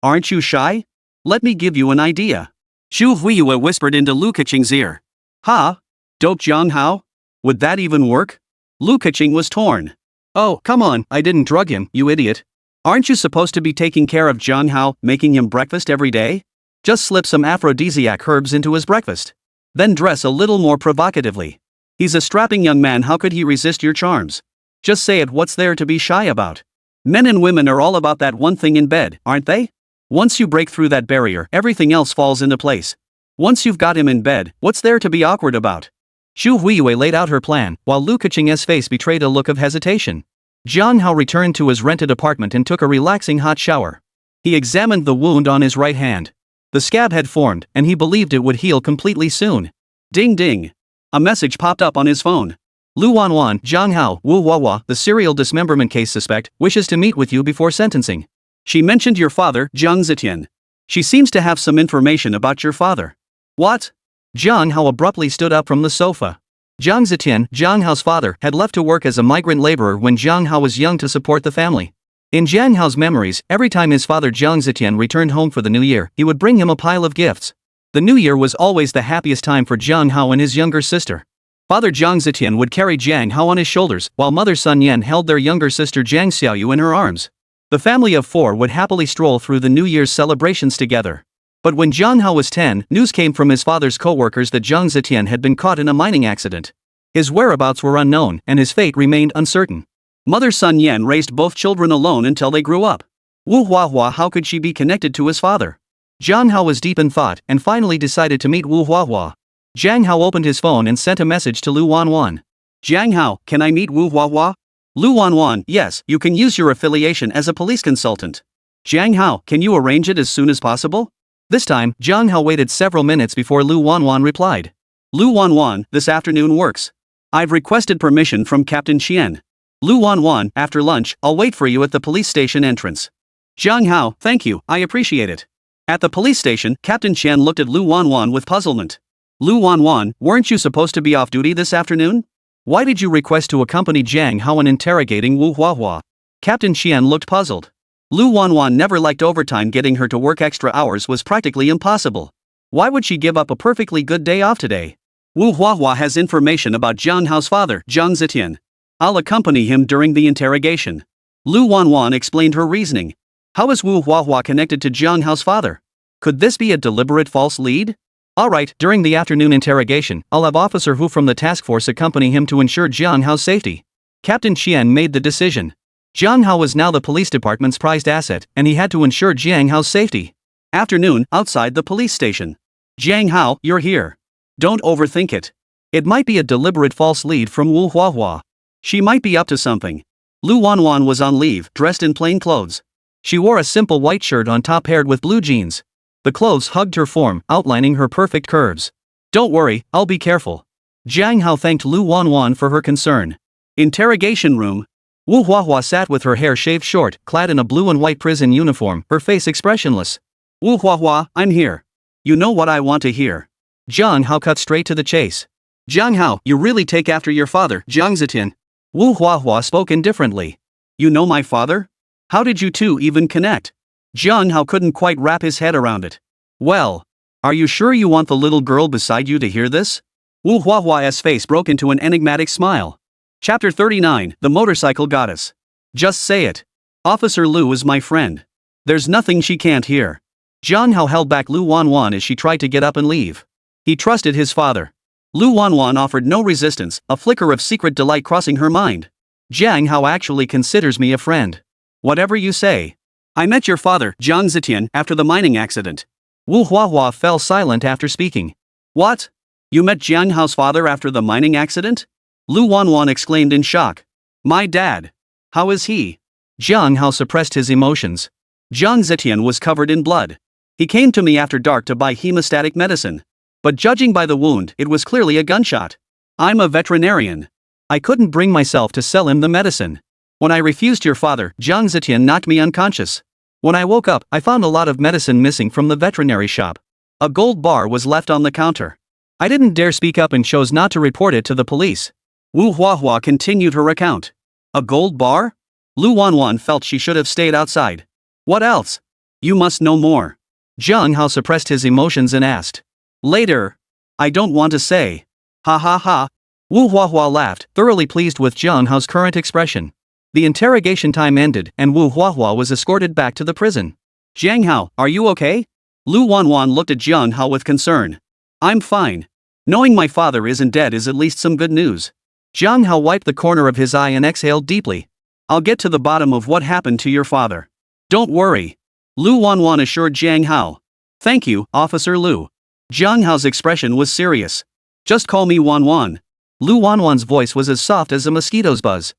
Aren't you shy? Let me give you an idea. Zhu Huiyue whispered into Lu Keqing's ear. Huh? Dope Jiang Hao? Would that even work? Lu Keqing was torn. Oh, come on, I didn't drug him, you idiot. Aren't you supposed to be taking care of Jiang Hao, making him breakfast every day? Just slip some aphrodisiac herbs into his breakfast. Then dress a little more provocatively. He's a strapping young man, how could he resist your charms? Just say it, what's there to be shy about? Men and women are all about that one thing in bed, aren't they? Once you break through that barrier, everything else falls into place. Once you've got him in bed, what's there to be awkward about? Zhu Huiyue laid out her plan, while Lu Keqing's face betrayed a look of hesitation. Jiang Hao returned to his rented apartment and took a relaxing hot shower. He examined the wound on his right hand. The scab had formed, and he believed it would heal completely soon. Ding ding. A message popped up on his phone. Lu Wanwan, Jiang Hao, Wu Huahua, the serial dismemberment case suspect, wishes to meet with you before sentencing. She mentioned your father, Jiang Zetian. She seems to have some information about your father. What? Jiang Hao abruptly stood up from the sofa. Jiang Zetian, Jiang Hao's father, had left to work as a migrant laborer when Jiang Hao was young to support the family. In Jiang Hao's memories, every time his father Jiang Zetian returned home for the new year, he would bring him a pile of gifts. The new year was always the happiest time for Jiang Hao and his younger sister. Father Jiang Zetian would carry Jiang Hao on his shoulders, while Mother Sun Yan held their younger sister Jiang Xiaoyu in her arms. The family of four would happily stroll through the New Year's celebrations together. But when Jiang Hao was 10, news came from his father's co-workers that Jiang Zetian had been caught in a mining accident. His whereabouts were unknown, and his fate remained uncertain. Mother Sun Yan raised both children alone until they grew up. Wu Huahua, how could she be connected to his father? Jiang Hao was deep in thought and finally decided to meet Wu Huahua. Jiang Hao opened his phone and sent a message to Lu Wanwan. Jiang Hao, can I meet Wu Huahua? Lu Wanwan, yes, you can use your affiliation as a police consultant. Jiang Hao, can you arrange it as soon as possible? This time, Jiang Hao waited several minutes before Lu Wanwan replied. Lu Wanwan, this afternoon works. I've requested permission from Captain Qian. Lu Wanwan, after lunch, I'll wait for you at the police station entrance. Jiang Hao, thank you, I appreciate it. At the police station, Captain Qian looked at Lu Wanwan with puzzlement. Lu Wanwan, weren't you supposed to be off duty this afternoon? Why did you request to accompany Jiang Hao in interrogating Wu Huahua? Captain Qian looked puzzled. Lu Wanwan never liked overtime. Getting her to work extra hours was practically impossible. Why would she give up a perfectly good day off today? Wu Huahua has information about Jiang Hao's father, Jiang Zetian. I'll accompany him during the interrogation. Lu Wanwan explained her reasoning. How is Wu Huahua connected to Jiang Hao's father? Could this be a deliberate false lead? Alright, during the afternoon interrogation, I'll have Officer Hu from the task force accompany him to ensure Jiang Hao's safety. Captain Qian made the decision. Jiang Hao was now the police department's prized asset, and he had to ensure Jiang Hao's safety. Afternoon, outside the police station. Jiang Hao, you're here. Don't overthink it. It might be a deliberate false lead from Wu Huahua. She might be up to something. Lu Wanwan was on leave, dressed in plain clothes. She wore a simple white shirt on top paired with blue jeans. The clothes hugged her form, outlining her perfect curves. Don't worry, I'll be careful. Jiang Hao thanked Lu Wanwan for her concern. Interrogation room. Wu Huahua sat with her hair shaved short, clad in a blue and white prison uniform, her face expressionless. Wu Huahua, I'm here. You know what I want to hear. Jiang Hao cut straight to the chase. Jiang Hao, you really take after your father, Jiang Zetian. Wu Huahua spoke indifferently. You know my father? How did you two even connect? Jiang Hao couldn't quite wrap his head around it. Well, are you sure you want the little girl beside you to hear this? Wu Huahua's face broke into an enigmatic smile. Chapter 39, The Motorcycle Goddess. Just say it. Officer Lu is my friend. There's nothing she can't hear. Jiang Hao held back Lu Wanwan as she tried to get up and leave. He trusted his father. Lu Wanwan offered no resistance, a flicker of secret delight crossing her mind. Jiang Hao actually considers me a friend. Whatever you say. I met your father, Jiang Zetian, after the mining accident. Wu Huahua fell silent after speaking. What? You met Jiang Hao's father after the mining accident? Lu Wanwan exclaimed in shock. My dad. How is he? Jiang Hao suppressed his emotions. Jiang Zetian was covered in blood. He came to me after dark to buy hemostatic medicine. But judging by the wound, it was clearly a gunshot. I'm a veterinarian. I couldn't bring myself to sell him the medicine. When I refused your father, Jiang Zetian knocked me unconscious. When I woke up, I found a lot of medicine missing from the veterinary shop. A gold bar was left on the counter. I didn't dare speak up and chose not to report it to the police. Wu Huahua continued her account. A gold bar? Lu Wanwan felt she should have stayed outside. What else? You must know more. Jiang Hao suppressed his emotions and asked. Later. I don't want to say. Ha ha ha. Wu Huahua laughed, thoroughly pleased with Jiang Hao's current expression. The interrogation time ended and Wu Huahua was escorted back to the prison. Jiang Hao, are you okay? Lu Wanwan looked at Jiang Hao with concern. I'm fine. Knowing my father isn't dead is at least some good news. Jiang Hao wiped the corner of his eye and exhaled deeply. I'll get to the bottom of what happened to your father. Don't worry. Lu Wanwan assured Jiang Hao. Thank you, Officer Lu. Jiang Hao's expression was serious. Just call me Wanwan. Lu Wanwan's voice was as soft as a mosquito's buzz.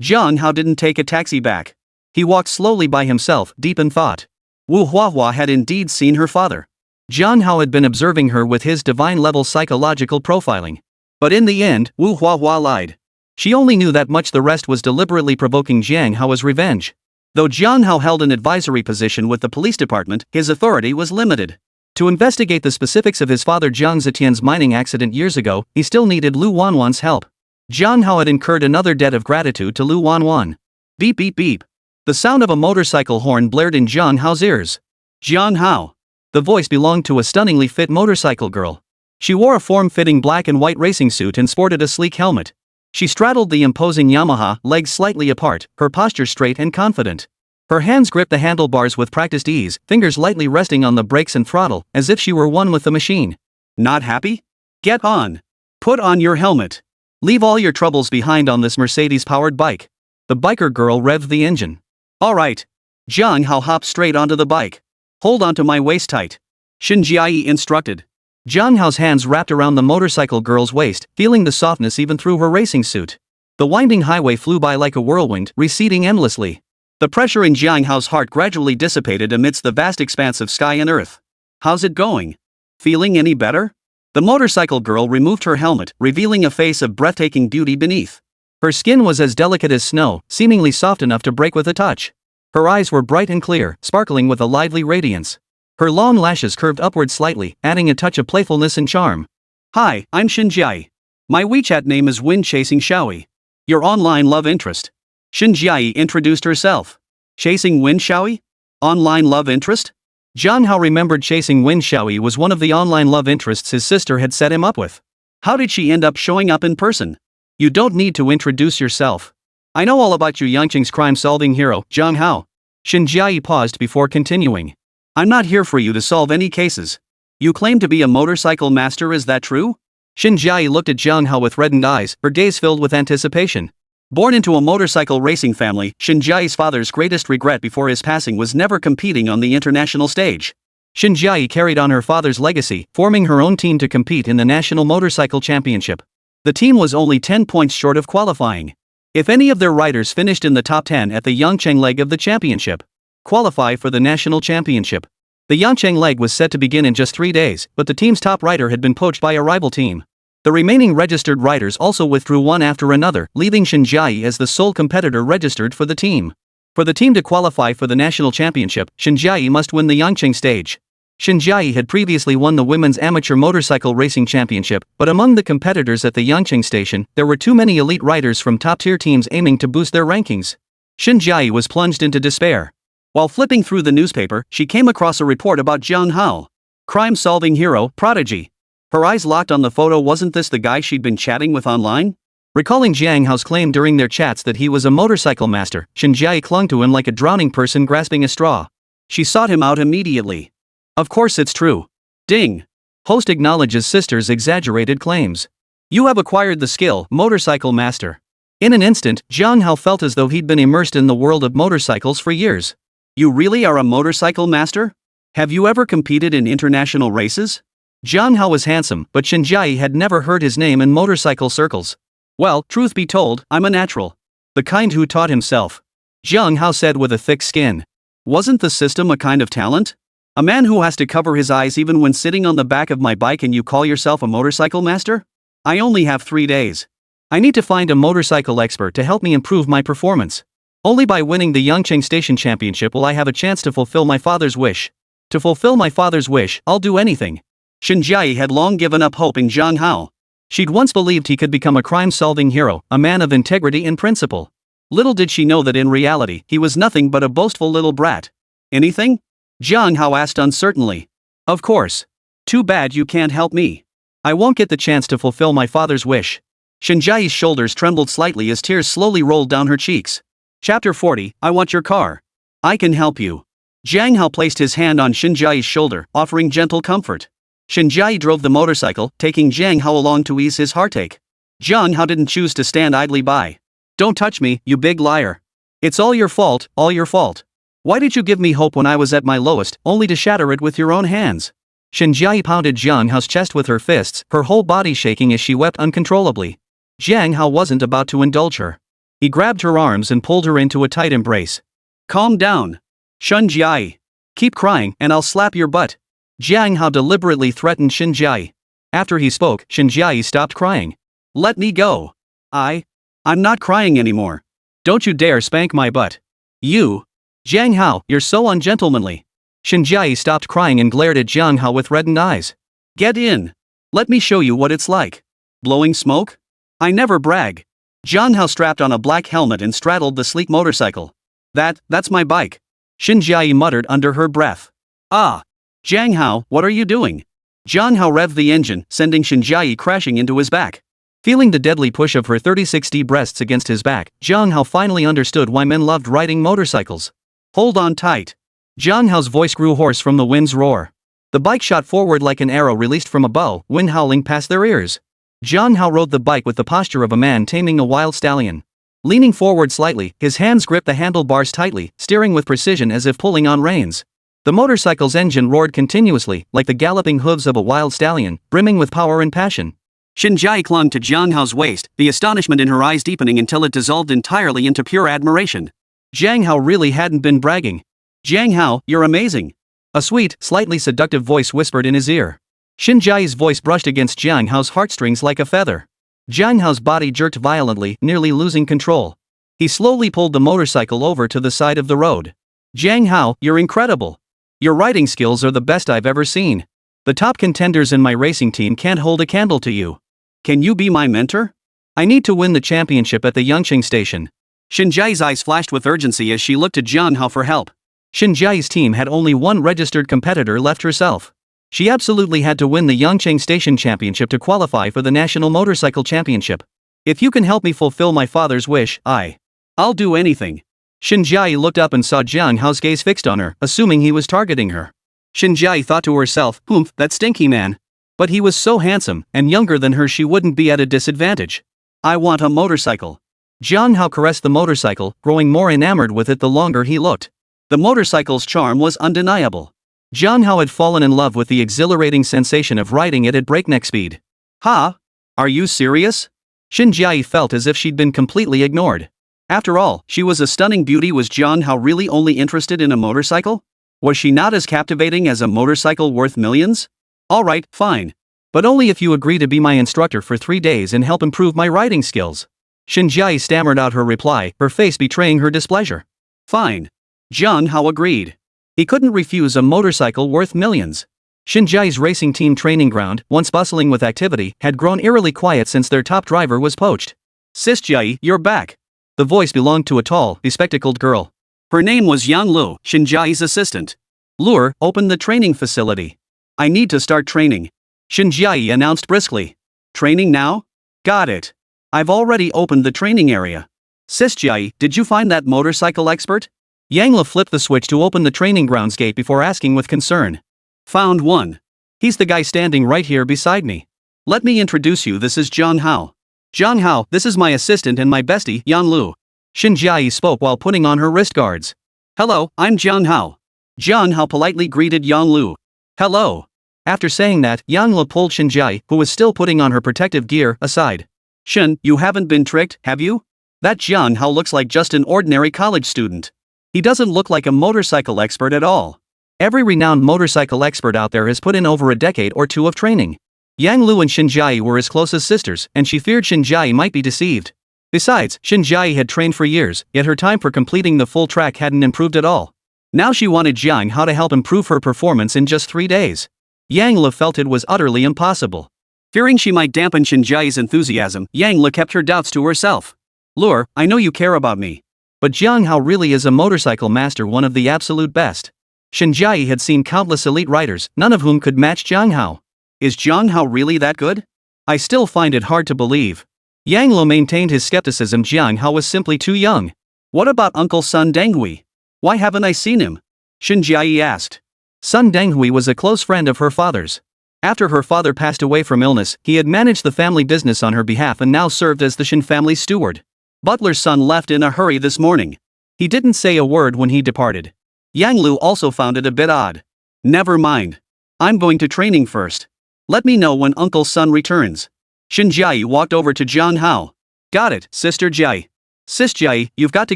Jiang Hao didn't take a taxi back. He walked slowly by himself, deep in thought. Wu Huahua had indeed seen her father. Jiang Hao had been observing her with his divine-level psychological profiling. But in the end, Wu Huahua lied. She only knew that much, the rest was deliberately provoking Jiang Hao as revenge. Though Jiang Hao held an advisory position with the police department, his authority was limited. To investigate the specifics of his father Jiang Zetian's mining accident years ago, he still needed Lu Wanwan's help. Jiang Hao had incurred another debt of gratitude to Lu Wanwan. Beep beep beep. The sound of a motorcycle horn blared in Jiang Hao's ears. Jiang Hao. The voice belonged to a stunningly fit motorcycle girl. She wore a form-fitting black and white racing suit and sported a sleek helmet. She straddled the imposing Yamaha, legs slightly apart, her posture straight and confident. Her hands gripped the handlebars with practiced ease, fingers lightly resting on the brakes and throttle, as if she were one with the machine. Not happy? Get on. Put on your helmet. Leave all your troubles behind on this Mercedes-powered bike. The biker girl revved the engine. All right. Jiang Hao hopped straight onto the bike. Hold onto my waist tight. Shen Jiayi instructed. Jiang Hao's hands wrapped around the motorcycle girl's waist, feeling the softness even through her racing suit. The winding highway flew by like a whirlwind, receding endlessly. The pressure in Jiang Hao's heart gradually dissipated amidst the vast expanse of sky and earth. How's it going? Feeling any better? The motorcycle girl removed her helmet, revealing a face of breathtaking beauty beneath. Her skin was as delicate as snow, seemingly soft enough to break with a touch. Her eyes were bright and clear, sparkling with a lively radiance. Her long lashes curved upward slightly, adding a touch of playfulness and charm. Hi, I'm Shen Jiayi. My WeChat name is Wind Chasing Xiaoyi. Your online love interest. Shen Jiayi introduced herself. Chasing Wind Xiaoyi? Online love interest? Jiang Hao remembered Chasing Wind Xiaoyi was one of the online love interests his sister had set him up with. How did she end up showing up in person? You don't need to introduce yourself. I know all about you, Yangqing's crime-solving hero, Jiang Hao. Shen Jiayi paused before continuing. I'm not here for you to solve any cases. You claim to be a motorcycle master, is that true? Shen Jiayi looked at Jiang Hao with reddened eyes, her gaze filled with anticipation. Born into a motorcycle racing family, Shen Jiayi's father's greatest regret before his passing was never competing on the international stage. Shen Jiayi carried on her father's legacy, forming her own team to compete in the National Motorcycle Championship. The team was only 10 points short of qualifying. If any of their riders finished in the top 10 at the Yangcheng leg of the championship, qualify for the national championship. The Yangcheng leg was set to begin in just 3 days, but the team's top rider had been poached by a rival team. The remaining registered riders also withdrew one after another, leaving Shen Jiayi as the sole competitor registered for the team. For the team to qualify for the national championship, Shen Jiayi must win the Yangcheng stage. Shen Jiayi had previously won the women's amateur motorcycle racing championship, but among the competitors at the Yangcheng station, there were too many elite riders from top-tier teams aiming to boost their rankings. Shen Jiayi was plunged into despair. While flipping through the newspaper, she came across a report about Jiang Hao. Crime-solving hero, prodigy. Her eyes locked on the photo. Wasn't this the guy she'd been chatting with online? Recalling Jiang Hao's claim during their chats that he was a motorcycle master, Shen Jiayi clung to him like a drowning person grasping a straw. She sought him out immediately. Of course it's true. Ding. Host acknowledges sister's exaggerated claims. You have acquired the skill, motorcycle master. In an instant, Jiang Hao felt as though he'd been immersed in the world of motorcycles for years. You really are a motorcycle master? Have you ever competed in international races? Jiang Hao was handsome, but Shinjiai had never heard his name in motorcycle circles. Well, truth be told, I'm a natural. The kind who taught himself. Jiang Hao said with a thick skin. Wasn't the system a kind of talent? A man who has to cover his eyes even when sitting on the back of my bike, and you call yourself a motorcycle master? I only have 3 days. I need to find a motorcycle expert to help me improve my performance. Only by winning the Yangcheng Station Championship will I have a chance to fulfill my father's wish. To fulfill my father's wish, I'll do anything. Shinjiai had long given up hope in Jiang Hao. She'd once believed he could become a crime-solving hero, a man of integrity and principle. Little did she know that in reality, he was nothing but a boastful little brat. Anything? Jiang Hao asked uncertainly. Of course. Too bad you can't help me. I won't get the chance to fulfill my father's wish. Shinjiai's shoulders trembled slightly as tears slowly rolled down her cheeks. Chapter 40, I want your car. I can help you. Jiang Hao placed his hand on Shinjiai's shoulder, offering gentle comfort. Shinjiai drove the motorcycle, taking Jiang Hao along to ease his heartache. Jiang Hao didn't choose to stand idly by. Don't touch me, you big liar. It's all your fault, all your fault. Why did you give me hope when I was at my lowest, only to shatter it with your own hands? Shinjiai pounded Jiang Hao's chest with her fists, her whole body shaking as she wept uncontrollably. Jiang Hao wasn't about to indulge her. He grabbed her arms and pulled her into a tight embrace. Calm down. Shinjiai. Keep crying and I'll slap your butt. Jiang Hao deliberately threatened Shinjiai. After he spoke, Shinjiai stopped crying. Let me go. I'm not crying anymore. Don't you dare spank my butt. You. Jiang Hao, you're so ungentlemanly. Shinjiai stopped crying and glared at Jiang Hao with reddened eyes. Get in. Let me show you what it's like. Blowing smoke? I never brag. Jiang Hao strapped on a black helmet and straddled the sleek motorcycle. That's my bike. Shinjiai muttered under her breath. Ah. Jiang Hao, what are you doing? Jiang Hao revved the engine, sending Shinjiai crashing into his back. Feeling the deadly push of her 36D breasts against his back, Jiang Hao finally understood why men loved riding motorcycles. Hold on tight. Jiang Hao's voice grew hoarse from the wind's roar. The bike shot forward like an arrow released from a bow, wind howling past their ears. Jiang Hao rode the bike with the posture of a man taming a wild stallion. Leaning forward slightly, his hands gripped the handlebars tightly, steering with precision as if pulling on reins. The motorcycle's engine roared continuously, like the galloping hooves of a wild stallion, brimming with power and passion. Shinjiai clung to Jiang Hao's waist, the astonishment in her eyes deepening until it dissolved entirely into pure admiration. Jiang Hao really hadn't been bragging. Jiang Hao, you're amazing. A sweet, slightly seductive voice whispered in his ear. Shinjiai's voice brushed against Jiang Hao's heartstrings like a feather. Jiang Hao's body jerked violently, nearly losing control. He slowly pulled the motorcycle over to the side of the road. Jiang Hao, you're incredible. Your riding skills are the best I've ever seen. The top contenders in my racing team can't hold a candle to you. Can you be my mentor? I need to win the championship at the Yangcheng Station. Shinjiai's eyes flashed with urgency as she looked to Jiang Hao for help. Shinjiai's team had only one registered competitor left, herself. She absolutely had to win the Yangcheng Station Championship to qualify for the National Motorcycle Championship. If you can help me fulfill my father's wish, I'll do anything. Shinjiai looked up and saw Jiang Hao's gaze fixed on her, assuming he was targeting her. Shinjiai thought to herself, that stinky man. But he was so handsome, and younger than her, she wouldn't be at a disadvantage. I want a motorcycle. Jiang Hao caressed the motorcycle, growing more enamored with it the longer he looked. The motorcycle's charm was undeniable. Jiang Hao had fallen in love with the exhilarating sensation of riding it at breakneck speed. Ha? Are you serious? Shinjiai felt as if she'd been completely ignored. After all, she was a stunning beauty. Was Jiang Hao really only interested in a motorcycle? Was she not as captivating as a motorcycle worth millions? Alright, fine. But only if you agree to be my instructor for 3 days and help improve my riding skills. Shinjiai stammered out her reply, her face betraying her displeasure. Fine. Jiang Hao agreed. He couldn't refuse a motorcycle worth millions. Shinjiai's racing team training ground, once bustling with activity, had grown eerily quiet since their top driver was poached. Sisjiai, you're back. The voice belonged to a tall, bespectacled girl. Her name was Yang Lu, Shinjiai's assistant. Lure, open the training facility. I need to start training. Shinjiai announced briskly. Training now? Got it. I've already opened the training area. Sisjiai, did you find that motorcycle expert? Yang Lu flipped the switch to open the training grounds gate before asking with concern. Found one. He's the guy standing right here beside me. Let me introduce you, this is Jiang Hao. Jiang Hao, this is my assistant and my bestie, Yang Lu. Shinjiai spoke while putting on her wrist guards. Hello, I'm Jiang Hao. Jiang Hao politely greeted Yang Lu. Hello. After saying that, Yang Lu pulled Shinjai, who was still putting on her protective gear, aside. Shin, you haven't been tricked, have you? That Jiang Hao looks like just an ordinary college student. He doesn't look like a motorcycle expert at all. Every renowned motorcycle expert out there has put in over a decade or two of training. Yang Lu and Shinjai were as close as sisters, and she feared Shinjai might be deceived. Besides, Shinjai had trained for years, yet her time for completing the full track hadn't improved at all. Now she wanted Jiang Hao to help improve her performance in just 3 days. Yang Lu felt it was utterly impossible. Fearing she might dampen Shinjai's enthusiasm, Yang Lu kept her doubts to herself. Lure, I know you care about me. But Jiang Hao really is a motorcycle master, one of the absolute best. Shinjai had seen countless elite riders, none of whom could match Jiang Hao. Is Jiang Hao really that good? I still find it hard to believe. Yang Lu maintained his skepticism. Jiang Hao was simply too young. What about Uncle Sun Denghui? Why haven't I seen him? Shinjai asked. Sun Denghui was a close friend of her father's. After her father passed away from illness, he had managed the family business on her behalf and now served as the Shin family's steward. Butler's son left in a hurry this morning. He didn't say a word when he departed. Yang Lu also found it a bit odd. Never mind. I'm going to training first. Let me know when Uncle Sun returns. Shinjai walked over to Jiang Hao. Got it, Sister Jai. Sis Jai, you've got to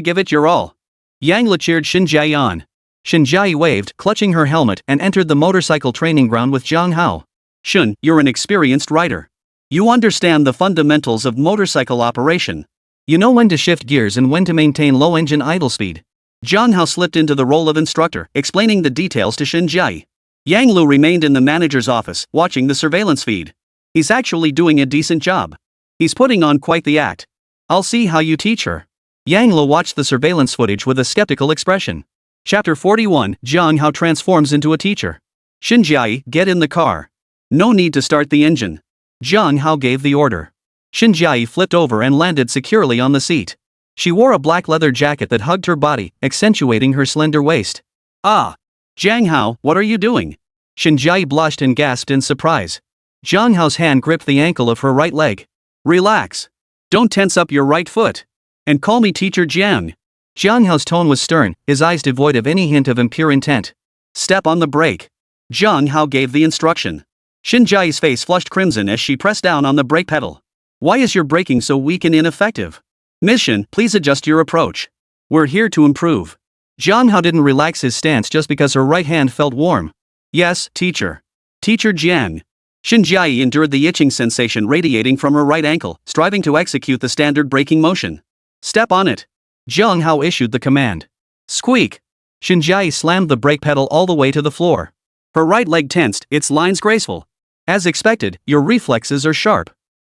give it your all. Yang Lu cheered Shinjai on. Shinjai waved, clutching her helmet, and entered the motorcycle training ground with Jiang Hao. Shun, you're an experienced rider. You understand the fundamentals of motorcycle operation. You know when to shift gears and when to maintain low engine idle speed. Jiang Hao slipped into the role of instructor, explaining the details to Shinjai. Yang Lu remained in the manager's office, watching the surveillance feed. He's actually doing a decent job. He's putting on quite the act. I'll see how you teach her. Yang Lu watched the surveillance footage with a skeptical expression. Chapter 41, Jiang Hao transforms into a teacher. Shinjai, get in the car. No need to start the engine. Jiang Hao gave the order. Shinjai flipped over and landed securely on the seat. She wore a black leather jacket that hugged her body, accentuating her slender waist. Ah! Jiang Hao, what are you doing? Shinjai blushed and gasped in surprise. Jiang Hao's hand gripped the ankle of her right leg. Relax. Don't tense up your right foot. And call me Teacher Jiang. Jiang Hao's tone was stern, his eyes devoid of any hint of impure intent. Step on the brake. Jiang Hao gave the instruction. Shinjai's face flushed crimson as she pressed down on the brake pedal. Why is your braking so weak and ineffective? Miss Shin, please adjust your approach. We're here to improve. Jiang Hao didn't relax his stance just because her right hand felt warm. Yes, teacher. Teacher Jiang. Shinjai endured the itching sensation radiating from her right ankle, striving to execute the standard braking motion. Step on it. Jiang Hao issued the command. Squeak! Shinjai slammed the brake pedal all the way to the floor. Her right leg tensed, its lines graceful. As expected, your reflexes are sharp.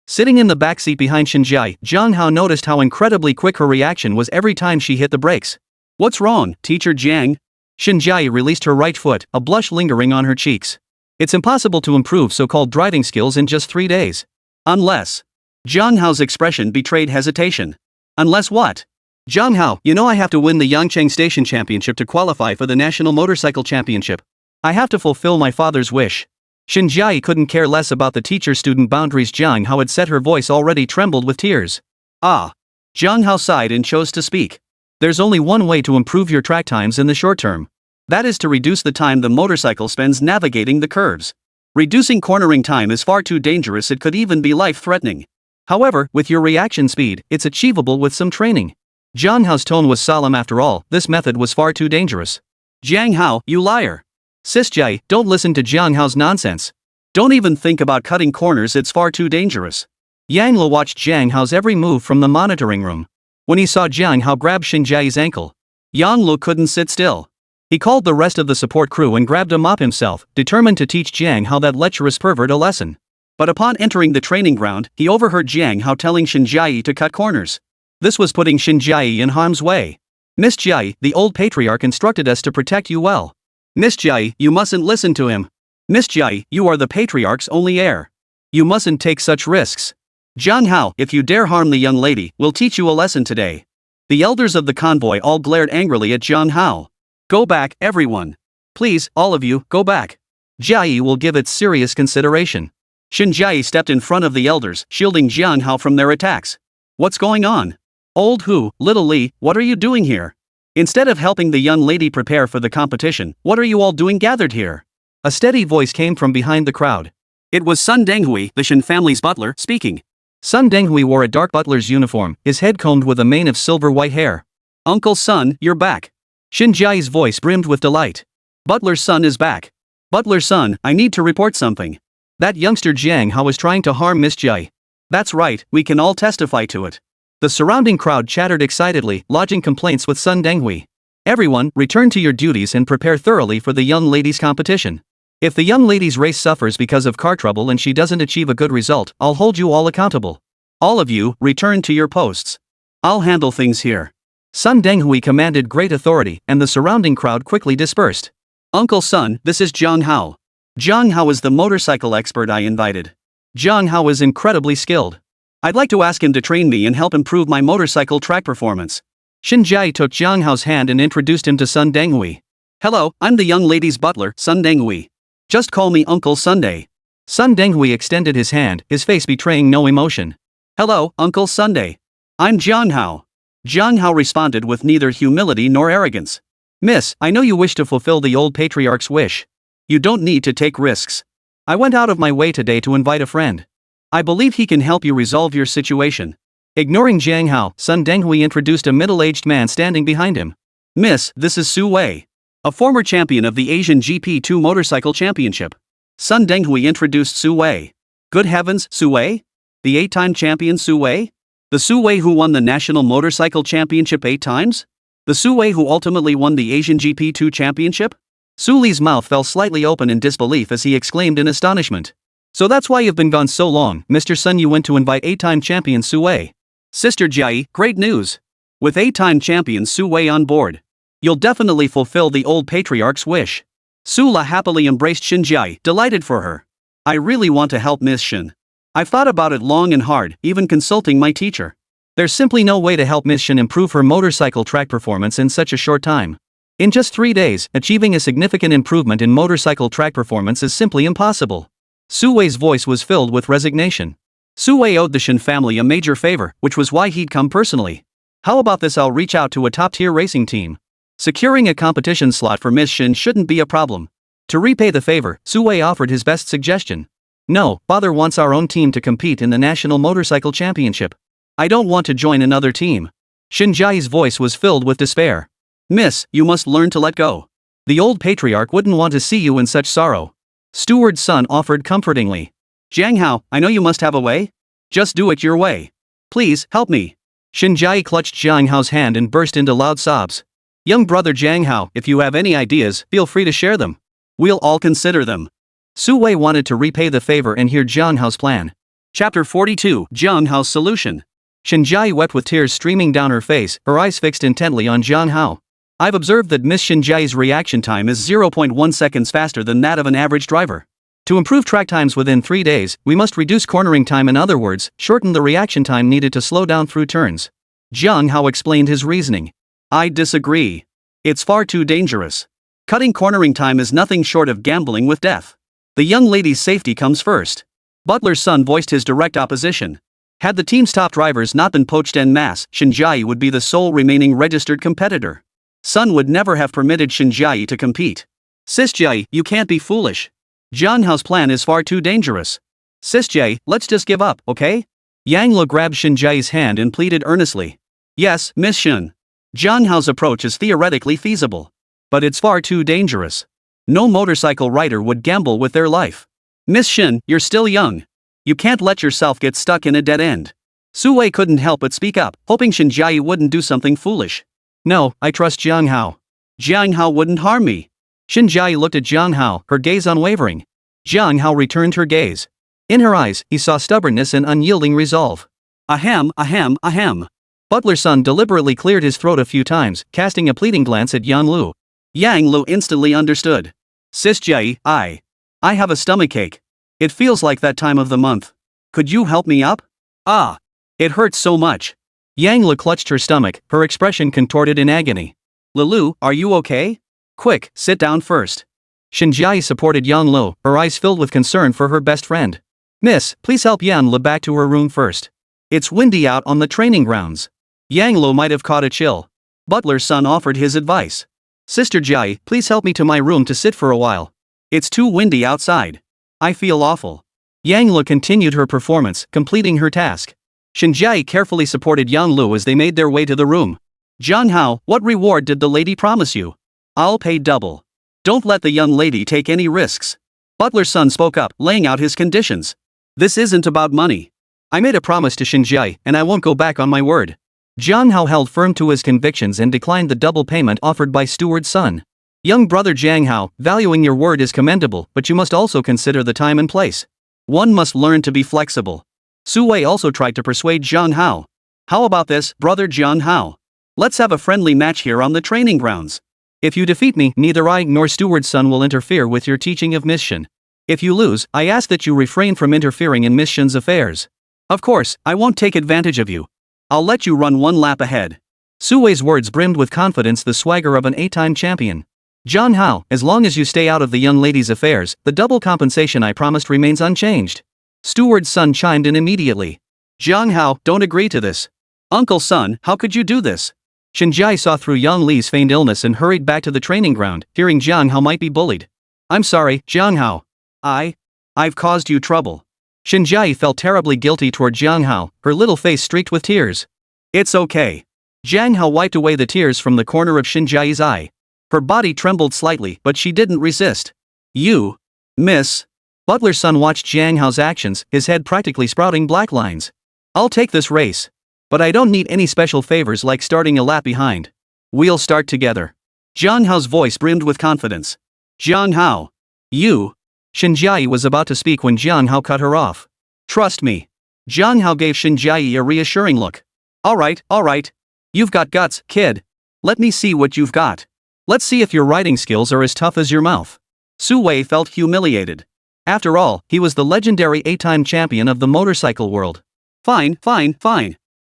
Sitting in the backseat behind Shinjai, Jiang Hao noticed how incredibly quick her reaction was every time she hit the brakes. What's wrong, Teacher Jiang? Shinjai released her right foot, a blush lingering on her cheeks. It's impossible to improve so-called driving skills in just 3 days. Unless. Jiang Hao's expression betrayed hesitation. Unless what? Jiang Hao, you know I have to win the Yangcheng Station Championship to qualify for the National Motorcycle Championship. I have to fulfill my father's wish. Shinjai couldn't care less about the teacher-student boundaries. Jiang Hao had said, her voice already trembled with tears. Ah. Jiang Hao sighed and chose to speak. There's only one way to improve your track times in the short term. That is to reduce the time the motorcycle spends navigating the curves. Reducing cornering time is far too dangerous, it could even be life-threatening. However, with your reaction speed, it's achievable with some training. Jiang Hao's tone was solemn. After all, this method was far too dangerous. Jiang Hao, you liar. Sis Jai, don't listen to Jiang Hao's nonsense. Don't even think about cutting corners, it's far too dangerous. Yang Lu watched Jiang Hao's every move from the monitoring room. When he saw Jiang Hao grab Shinjai's ankle, Yang Lu couldn't sit still. He called the rest of the support crew and grabbed a mop himself, determined to teach Jiang Hao, that lecherous pervert, a lesson. But upon entering the training ground, he overheard Jiang Hao telling Shinjai to cut corners. This was putting Shinjai in harm's way. Miss Jai, the old patriarch instructed us to protect you well. Miss Jai, you mustn't listen to him. Miss Jai, you are the patriarch's only heir. You mustn't take such risks. Jiang Hao, if you dare harm the young lady, we'll teach you a lesson today. The elders of the convoy all glared angrily at Jiang Hao. Go back, everyone. Please, all of you, go back. Jai will give it serious consideration. Shinjai stepped in front of the elders, shielding Jiang Hao from their attacks. What's going on? Old Hu, Little Li, what are you doing here? Instead of helping the young lady prepare for the competition, what are you all doing gathered here? A steady voice came from behind the crowd. It was Sun Denghui, the Shen family's butler, speaking. Sun Denghui wore a dark butler's uniform, his head combed with a mane of silver-white hair. Uncle Sun, you're back. Shin Jiai's voice brimmed with delight. Butler's son is back. Butler's son, I need to report something. That youngster Jiang Hao was trying to harm Miss Jiai. That's right, we can all testify to it. The surrounding crowd chattered excitedly, lodging complaints with Sun Denghui. Everyone, return to your duties and prepare thoroughly for the young ladies' competition. If the young lady's race suffers because of car trouble and she doesn't achieve a good result, I'll hold you all accountable. All of you, return to your posts. I'll handle things here. Sun Denghui commanded great authority, and the surrounding crowd quickly dispersed. Uncle Sun, this is Jiang Hao. Jiang Hao is the motorcycle expert I invited. Jiang Hao is incredibly skilled. I'd like to ask him to train me and help improve my motorcycle track performance. Shin Jiai took Jiang Hao's hand and introduced him to Sun Denghui. Hello, I'm the young lady's butler, Sun Denghui. Just call me Uncle Sunday. Sun Denghui extended his hand, his face betraying no emotion. Hello, Uncle Sunday. I'm Jiang Hao. Jiang Hao responded with neither humility nor arrogance. Miss, I know you wish to fulfill the old patriarch's wish. You don't need to take risks. I went out of my way today to invite a friend. I believe he can help you resolve your situation. Ignoring Jiang Hao, Sun Denghui introduced a middle-aged man standing behind him. Miss, this is Su Wei, a former champion of the Asian GP2 Motorcycle Championship. Sun Denghui introduced Su Wei. Good heavens, Su Wei? The 8-time champion Su Wei? The Su Wei who won the National Motorcycle Championship 8 times? The Su Wei who ultimately won the Asian GP2 Championship? Su Li's mouth fell slightly open in disbelief as he exclaimed in astonishment. So that's why you've been gone so long, Mr. Sun. You went to invite 8-time champion Su Wei. Sister Jiai, great news. With 8-time champion Su Wei on board, you'll definitely fulfill the old patriarch's wish. Su La happily embraced Shin Jiai, delighted for her. I really want to help Miss Shin. I've thought about it long and hard, even consulting my teacher. There's simply no way to help Miss Shin improve her motorcycle track performance in such a short time. In just 3 days, achieving a significant improvement in motorcycle track performance is simply impossible. Su Wei's voice was filled with resignation. Su Wei owed the Shin family a major favor, which was why he'd come personally. How about this? I'll reach out to a top-tier racing team. Securing a competition slot for Miss Shin shouldn't be a problem. To repay the favor, Su Wei offered his best suggestion. No, father wants our own team to compete in the National Motorcycle Championship. I don't want to join another team. Shin Jiai's voice was filled with despair. Miss, you must learn to let go. The old patriarch wouldn't want to see you in such sorrow. Steward's son offered comfortingly. Jiang Hao, I know you must have a way. Just do it your way. Please, help me. Shin Jiai clutched Jiang Hao's hand and burst into loud sobs. Young brother Jiang Hao, if you have any ideas, feel free to share them. We'll all consider them. Su Wei wanted to repay the favor and hear Jiang Hao's plan. Chapter 42, Jiang Hao's solution. Shin Jiai wept with tears streaming down her face, her eyes fixed intently on Jiang Hao. I've observed that Miss Shin Jiai's reaction time is 0.1 seconds faster than that of an average driver. To improve track times within 3 days, we must reduce cornering time, in other words, shorten the reaction time needed to slow down through turns. Jiang Hao explained his reasoning. I disagree. It's far too dangerous. Cutting cornering time is nothing short of gambling with death. The young lady's safety comes first. Butler's son voiced his direct opposition. Had the team's top drivers not been poached en masse, Shin Jiai would be the sole remaining registered competitor. Sun would never have permitted Shin Jiai to compete. Sis Jiai, you can't be foolish. Jiang Hao's plan is far too dangerous. Sis Jiai, let's just give up, okay? Yang Lu grabbed Shin Jiai's hand and pleaded earnestly. Yes, Miss Shin. Jiang Hao's approach is theoretically feasible. But it's far too dangerous. No motorcycle rider would gamble with their life. Miss Shin, you're still young. You can't let yourself get stuck in a dead end. Su Wei couldn't help but speak up, hoping Shin Jiai wouldn't do something foolish. No, I trust Jiang Hao. Jiang Hao wouldn't harm me. Shin Jiai looked at Jiang Hao, her gaze unwavering. Jiang Hao returned her gaze. In her eyes, he saw stubbornness and unyielding resolve. Ahem, ahem, ahem. Butler's son deliberately cleared his throat a few times, casting a pleading glance at Yang Lu. Yang Lu instantly understood. Sis Jiai, I have a stomachache. It feels like that time of the month. Could you help me up? Ah, it hurts so much. Yang Lu clutched her stomach, her expression contorted in agony. Lilu, are you okay? Quick, sit down first. Shin Jiai supported Yang Lu, her eyes filled with concern for her best friend. Miss, please help Yang Lu back to her room first. It's windy out on the training grounds. Yang Lu might have caught a chill. Butler's son offered his advice. Sister Jiai, please help me to my room to sit for a while. It's too windy outside. I feel awful. Yang Lu continued her performance, completing her task. Shinjiai carefully supported Yang Lu as they made their way to the room. Jiang Hao, what reward did the lady promise you? I'll pay double. Don't let the young lady take any risks. Butler's son spoke up, laying out his conditions. This isn't about money. I made a promise to Shinjiai, and I won't go back on my word. Jiang Hao held firm to his convictions and declined the double payment offered by steward's son. Young brother Jiang Hao, valuing your word is commendable, but you must also consider the time and place. One must learn to be flexible. Su Wei also tried to persuade Jiang Hao. How about this, brother Jiang Hao? Let's have a friendly match here on the training grounds. If you defeat me, neither I nor steward's son will interfere with your teaching of Miss Shin. If you lose, I ask that you refrain from interfering in Miss Shin's affairs. Of course, I won't take advantage of you. I'll let you run one lap ahead. Su Wei's words brimmed with confidence, the swagger of an 8-time champion. Jiang Hao, as long as you stay out of the young lady's affairs, the double compensation I promised remains unchanged. Steward's son chimed in immediately. Jiang Hao, don't agree to this. Uncle son, how could you do this? Shinjiai saw through Yang Li's feigned illness and hurried back to the training ground, fearing Jiang Hao might be bullied. I'm sorry, Jiang Hao. I've caused you trouble. Shinjiai felt terribly guilty toward Jiang Hao, her little face streaked with tears. It's okay. Jiang Hao wiped away the tears from the corner of Shinjiai's eye. Her body trembled slightly, but she didn't resist. You, miss. Butler's son watched Jiang Hao's actions, his head practically sprouting black lines. I'll take this race. But I don't need any special favors like starting a lap behind. We'll start together. Jiang Hao's voice brimmed with confidence. Jiang Hao. You. Shinjiai was about to speak when Jiang Hao cut her off. Trust me. Jiang Hao gave Shinjiai a reassuring look. All right. You've got guts, kid. Let me see what you've got. Let's see if your writing skills are as tough as your mouth. Su Wei felt humiliated. After all, he was the legendary 8-time champion of the motorcycle world. Fine.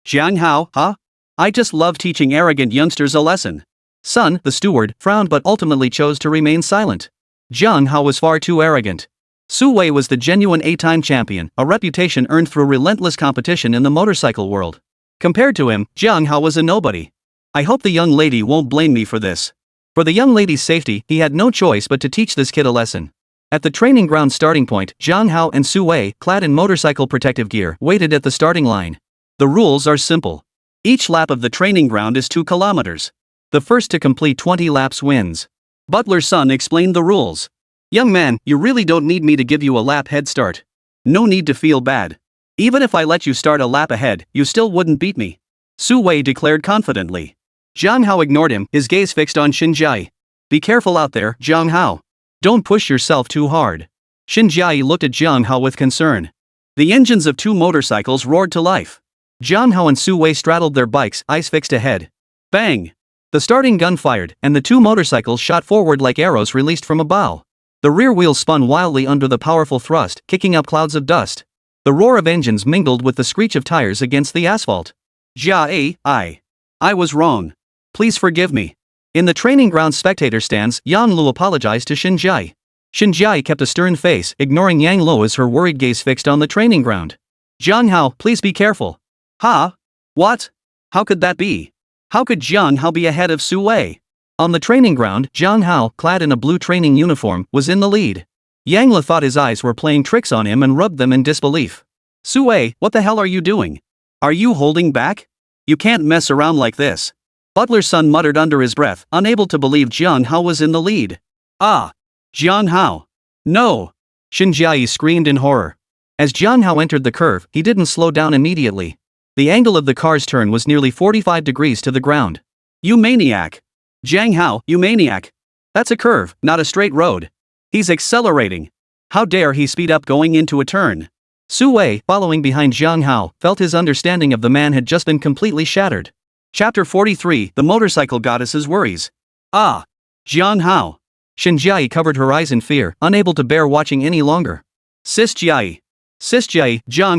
Jiang Hao, huh? I just love teaching arrogant youngsters a lesson. Son, the steward, frowned but ultimately chose to remain silent. Jiang Hao was far too arrogant. Su Wei was the genuine 8-time champion, a reputation earned through relentless competition in the motorcycle world. Compared to him, Jiang Hao was a nobody. I hope the young lady won't blame me for this. For the young lady's safety, he had no choice but to teach this kid a lesson. At the training ground starting point, Jiang Hao and Su Wei, clad in motorcycle protective gear, waited at the starting line. The rules are simple. Each lap of the training ground is 2 kilometers. The first to complete 20 laps wins. Butler's son explained the rules. Young man, you really don't need me to give you a lap head start. No need to feel bad. Even if I let you start a lap ahead, you still wouldn't beat me. Su Wei declared confidently. Jiang Hao ignored him, his gaze fixed on Shinjiai. Be careful out there, Jiang Hao. Don't push yourself too hard. Shinjiai looked at Jiang Hao with concern. The engines of 2 motorcycles roared to life. Jiang Hao and Su Wei straddled their bikes, eyes fixed ahead. Bang! The starting gun fired, and the 2 motorcycles shot forward like arrows released from a bow. The rear wheels spun wildly under the powerful thrust, kicking up clouds of dust. The roar of engines mingled with the screech of tires against the asphalt. I was wrong. Please forgive me. In the training ground spectator stands, Yang Lu apologized to Shinjiai. Shinjiai kept a stern face, ignoring Yang Lu as her worried gaze fixed on the training ground. Jiang Hao, please be careful. Huh? What? How could that be? How could Jiang Hao be ahead of Su Wei? On the training ground, Jiang Hao, clad in a blue training uniform, was in the lead. Yang Lu thought his eyes were playing tricks on him and rubbed them in disbelief. Su Wei, what the hell are you doing? Are you holding back? You can't mess around like this. Butler's son muttered under his breath, unable to believe Jiang Hao was in the lead. Ah! Jiang Hao! No! Shinjiai screamed in horror. As Jiang Hao entered the curve, he didn't slow down immediately. The angle of the car's turn was nearly 45 degrees to the ground. You maniac! Jiang Hao, you maniac! That's a curve, not a straight road. He's accelerating. How dare he speed up going into a turn? Su Wei, following behind Jiang Hao, felt his understanding of the man had just been completely shattered. Chapter 43, The Motorcycle Goddess's Worries. Ah! Jiang Hao! Shinjiai covered her eyes in fear, unable to bear watching any longer. Jiang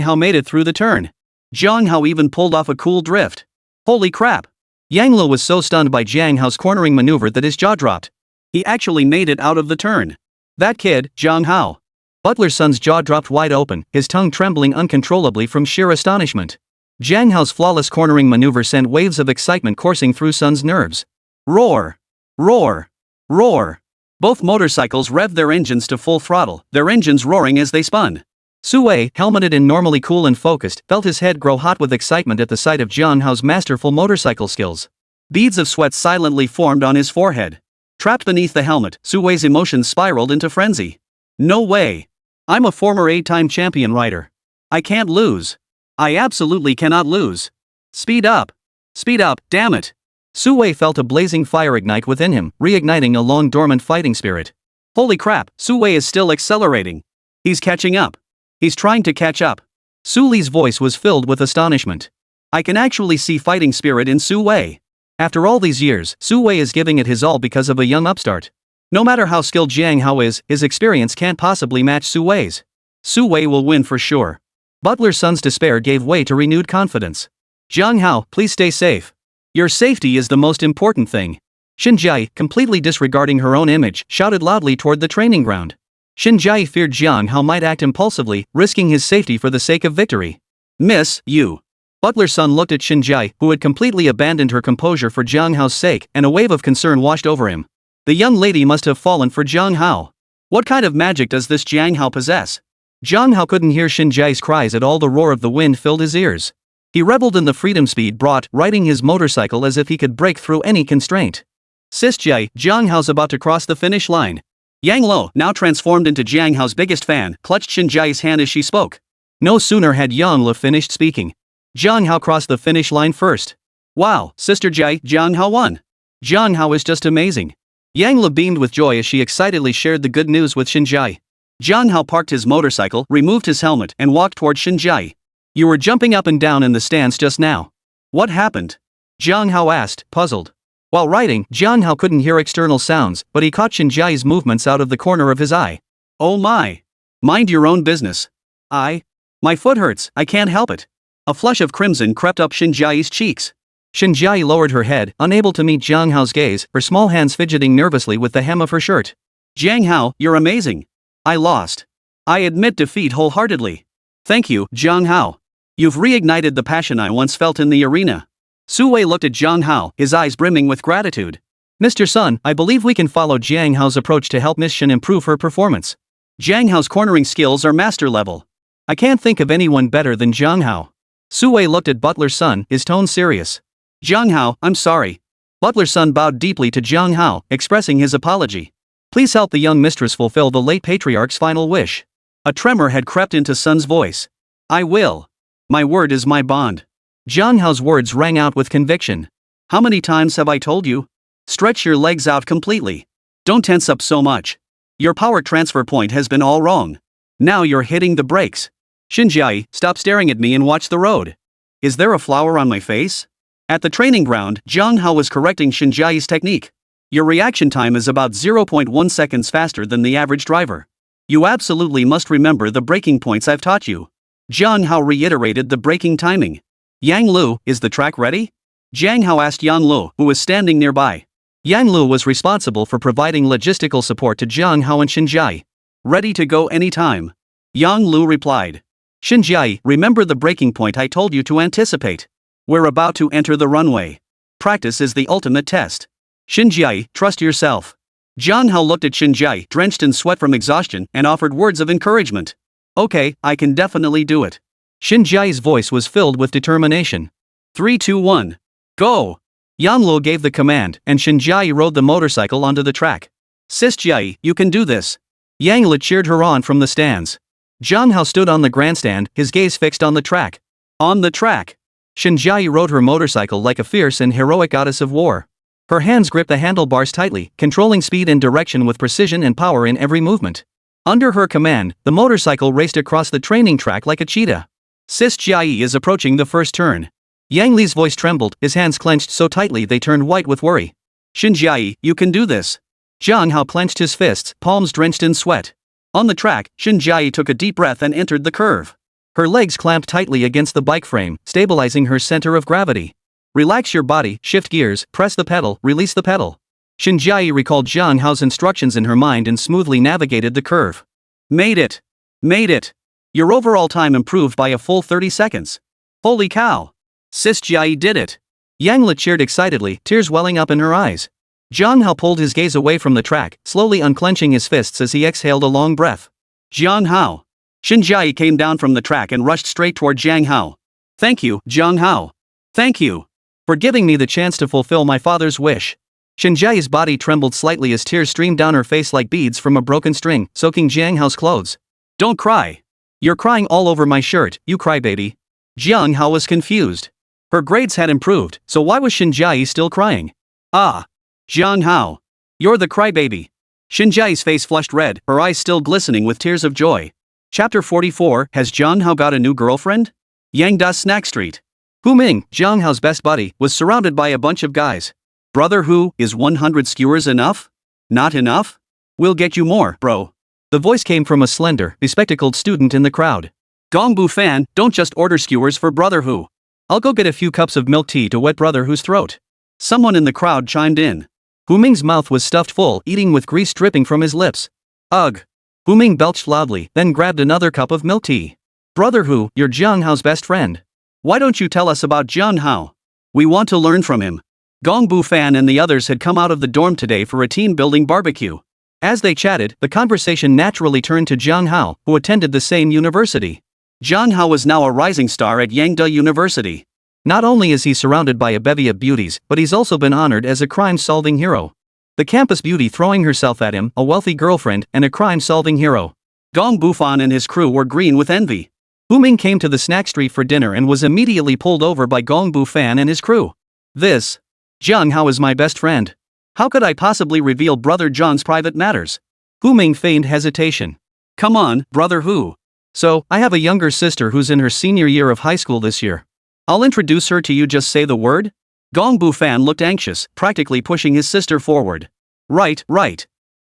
Hao made it through the turn. Jiang Hao even pulled off a cool drift. Holy crap! Yang Lu was so stunned by Jiang Hao's cornering maneuver that his jaw dropped. He actually made it out of the turn. That kid, Jiang Hao. Butler's son's jaw dropped wide open, his tongue trembling uncontrollably from sheer astonishment. Jiang Hao's flawless cornering maneuver sent waves of excitement coursing through son's nerves. Roar! Roar! Roar! Both motorcycles revved their engines to full throttle, their engines roaring as they spun. Sue, helmeted and normally cool and focused, felt his head grow hot with excitement at the sight of Jiang Hao's masterful motorcycle skills. Beads of sweat silently formed on his forehead. Trapped beneath the helmet, Sue's emotions spiraled into frenzy. No way. I'm a former 8-time champion rider. I can't lose. I absolutely cannot lose. Speed up. Speed up, damn it. Sue felt a blazing fire ignite within him, reigniting a long-dormant fighting spirit. Holy crap, Sue is still accelerating. He's catching up. He's trying to catch up. Suli's voice was filled with astonishment. I can actually see fighting spirit in Sue. After all these years, Sue is giving it his all because of a young upstart. No matter how skilled Jiang Hao is, his experience can't possibly match Sue's. Sue will win for sure. Butler's son's despair gave way to renewed confidence. Jiang Hao, please stay safe. Your safety is the most important thing. Xinjiai, completely disregarding her own image, shouted loudly toward the training ground. Xinjiai feared Jiang Hao might act impulsively, risking his safety for the sake of victory. Miss, you. Butler's son looked at Xinjiai, who had completely abandoned her composure for Jiang Hao's sake, and a wave of concern washed over him. The young lady must have fallen for Jiang Hao. What kind of magic does this Jiang Hao possess? Jiang Hao couldn't hear Xinjiai's cries at all. The roar of the wind filled his ears. He reveled in the freedom speed brought, riding his motorcycle as if he could break through any constraint. Sis Jai, Jiang Hao's about to cross the finish line. Yang Lo, now transformed into Jiang Hao's biggest fan, clutched Xinjiai's hand as she spoke. No sooner had Yang Lo finished speaking. Jiang Hao crossed the finish line first. Wow, Sister Jai, Jiang Hao won. Jiang Hao is just amazing. Yang Lo beamed with joy as she excitedly shared the good news with Xinjiai. Jiang Hao parked his motorcycle, removed his helmet, and walked toward Xinjiai. You were jumping up and down in the stands just now. What happened? Jiang Hao asked, puzzled. While riding, Jiang Hao couldn't hear external sounds, but he caught Xinjiai's movements out of the corner of his eye. Oh my. Mind your own business. My foot hurts, I can't help it. A flush of crimson crept up Xinjiai's cheeks. Xinjiai lowered her head, unable to meet Jiang Hao's gaze, her small hands fidgeting nervously with the hem of her shirt. Jiang Hao, you're amazing. I lost. I admit defeat wholeheartedly. Thank you, Jiang Hao. You've reignited the passion I once felt in the arena. Sue looked at Jiang Hao, his eyes brimming with gratitude. Mr. Sun, I believe we can follow Jiang Hao's approach to help Miss Shin improve her performance. Jiang Hao's cornering skills are master level. I can't think of anyone better than Jiang Hao. Sue looked at Butler's son, his tone serious. Jiang Hao, I'm sorry. Butler's son bowed deeply to Jiang Hao, expressing his apology. Please help the young mistress fulfill the late patriarch's final wish. A tremor had crept into Sun's voice. I will. My word is my bond. Jiang Hao's words rang out with conviction. How many times have I told you? Stretch your legs out completely. Don't tense up so much. Your power transfer point has been all wrong. Now you're hitting the brakes. Xinjiai, stop staring at me and watch the road. Is there a flower on my face? At the training ground, Jiang Hao was correcting Xinjiai's technique. Your reaction time is about 0.1 seconds faster than the average driver. You absolutely must remember the braking points I've taught you. Jiang Hao reiterated the braking timing. Yang Lu, is the track ready? Jiang Hao asked Yang Lu, who was standing nearby. Yang Lu was responsible for providing logistical support to Jiang Hao and Xinjiai. Ready to go anytime. Yang Lu replied. Xinjiai, remember the braking point I told you to anticipate. We're about to enter the runway. Practice is the ultimate test. Xinjiai, trust yourself. Jiang Hao looked at Xinjiai, drenched in sweat from exhaustion, and offered words of encouragement. Okay, I can definitely do it. Xinjiai's voice was filled with determination. 3, 2, 1. Go! Yang Lu gave the command, and Xinjiai rode the motorcycle onto the track. Sis Jiai, you can do this. Yang Lu cheered her on from the stands. Jiang Hao stood on the grandstand, his gaze fixed on the track. On the track. Xinjiai rode her motorcycle like a fierce and heroic goddess of war. Her hands gripped the handlebars tightly, controlling speed and direction with precision and power in every movement. Under her command, the motorcycle raced across the training track like a cheetah. Sis Jiai is approaching the first turn. Yang Li's voice trembled, his hands clenched so tightly they turned white with worry. Xinjiai, you can do this. Jiang Hao clenched his fists, palms drenched in sweat. On the track, Xinjiai took a deep breath and entered the curve. Her legs clamped tightly against the bike frame, stabilizing her center of gravity. Relax your body, shift gears, press the pedal, release the pedal. Xinjiai recalled Jiang Hao's instructions in her mind and smoothly navigated the curve. Made it! Made it! Your overall time improved by a full 30 seconds. Holy cow! Sis Jiai did it! Yang Li cheered excitedly, tears welling up in her eyes. Jiang Hao pulled his gaze away from the track, slowly unclenching his fists as he exhaled a long breath. Jiang Hao. Shinjai came down from the track and rushed straight toward Jiang Hao. Thank you, Jiang Hao. Thank you for giving me the chance to fulfill my father's wish. Shinjai's body trembled slightly as tears streamed down her face like beads from a broken string, soaking Jiang Hao's clothes. Don't cry. You're crying all over my shirt, you crybaby. Jiang Hao was confused. Her grades had improved, so why was Shinjai still crying? Ah. Jiang Hao. You're the crybaby. Shinjai's face flushed red, her eyes still glistening with tears of joy. Chapter 44. Has Jiang Hao got a new girlfriend? Yangda Snack Street. Hu Ming, Jiang Hao's best buddy, was surrounded by a bunch of guys. Brother Hu, is 100 skewers enough? Not enough? We'll get you more, bro. The voice came from a slender, bespectacled student in the crowd. Gongbu fan, don't just order skewers for Brother Hu. I'll go get a few cups of milk tea to wet Brother Hu's throat. Someone in the crowd chimed in. Hu Ming's mouth was stuffed full, eating with grease dripping from his lips. Ugh. Hu Ming belched loudly, then grabbed another cup of milk tea. Brother Hu, you're Jiang Hao's best friend. Why don't you tell us about Jiang Hao? We want to learn from him. Gongbu fan and the others had come out of the dorm today for a team-building barbecue. As they chatted, the conversation naturally turned to Jiang Hao, who attended the same university. Jiang Hao is now a rising star at Yangda University. Not only is he surrounded by a bevy of beauties, but he's also been honored as a crime-solving hero. The campus beauty throwing herself at him, a wealthy girlfriend, and a crime-solving hero. Gong Bufan and his crew were green with envy. Hu Ming came to the snack street for dinner and was immediately pulled over by Gong Bufan and his crew. This Jiang Hao is my best friend. How could I possibly reveal Brother John's private matters? Hu Ming feigned hesitation. Come on, Brother Hu. So, I have a younger sister who's in her senior year of high school this year. I'll introduce her to you, just say the word? Gong Bufan looked anxious, practically pushing his sister forward. Right.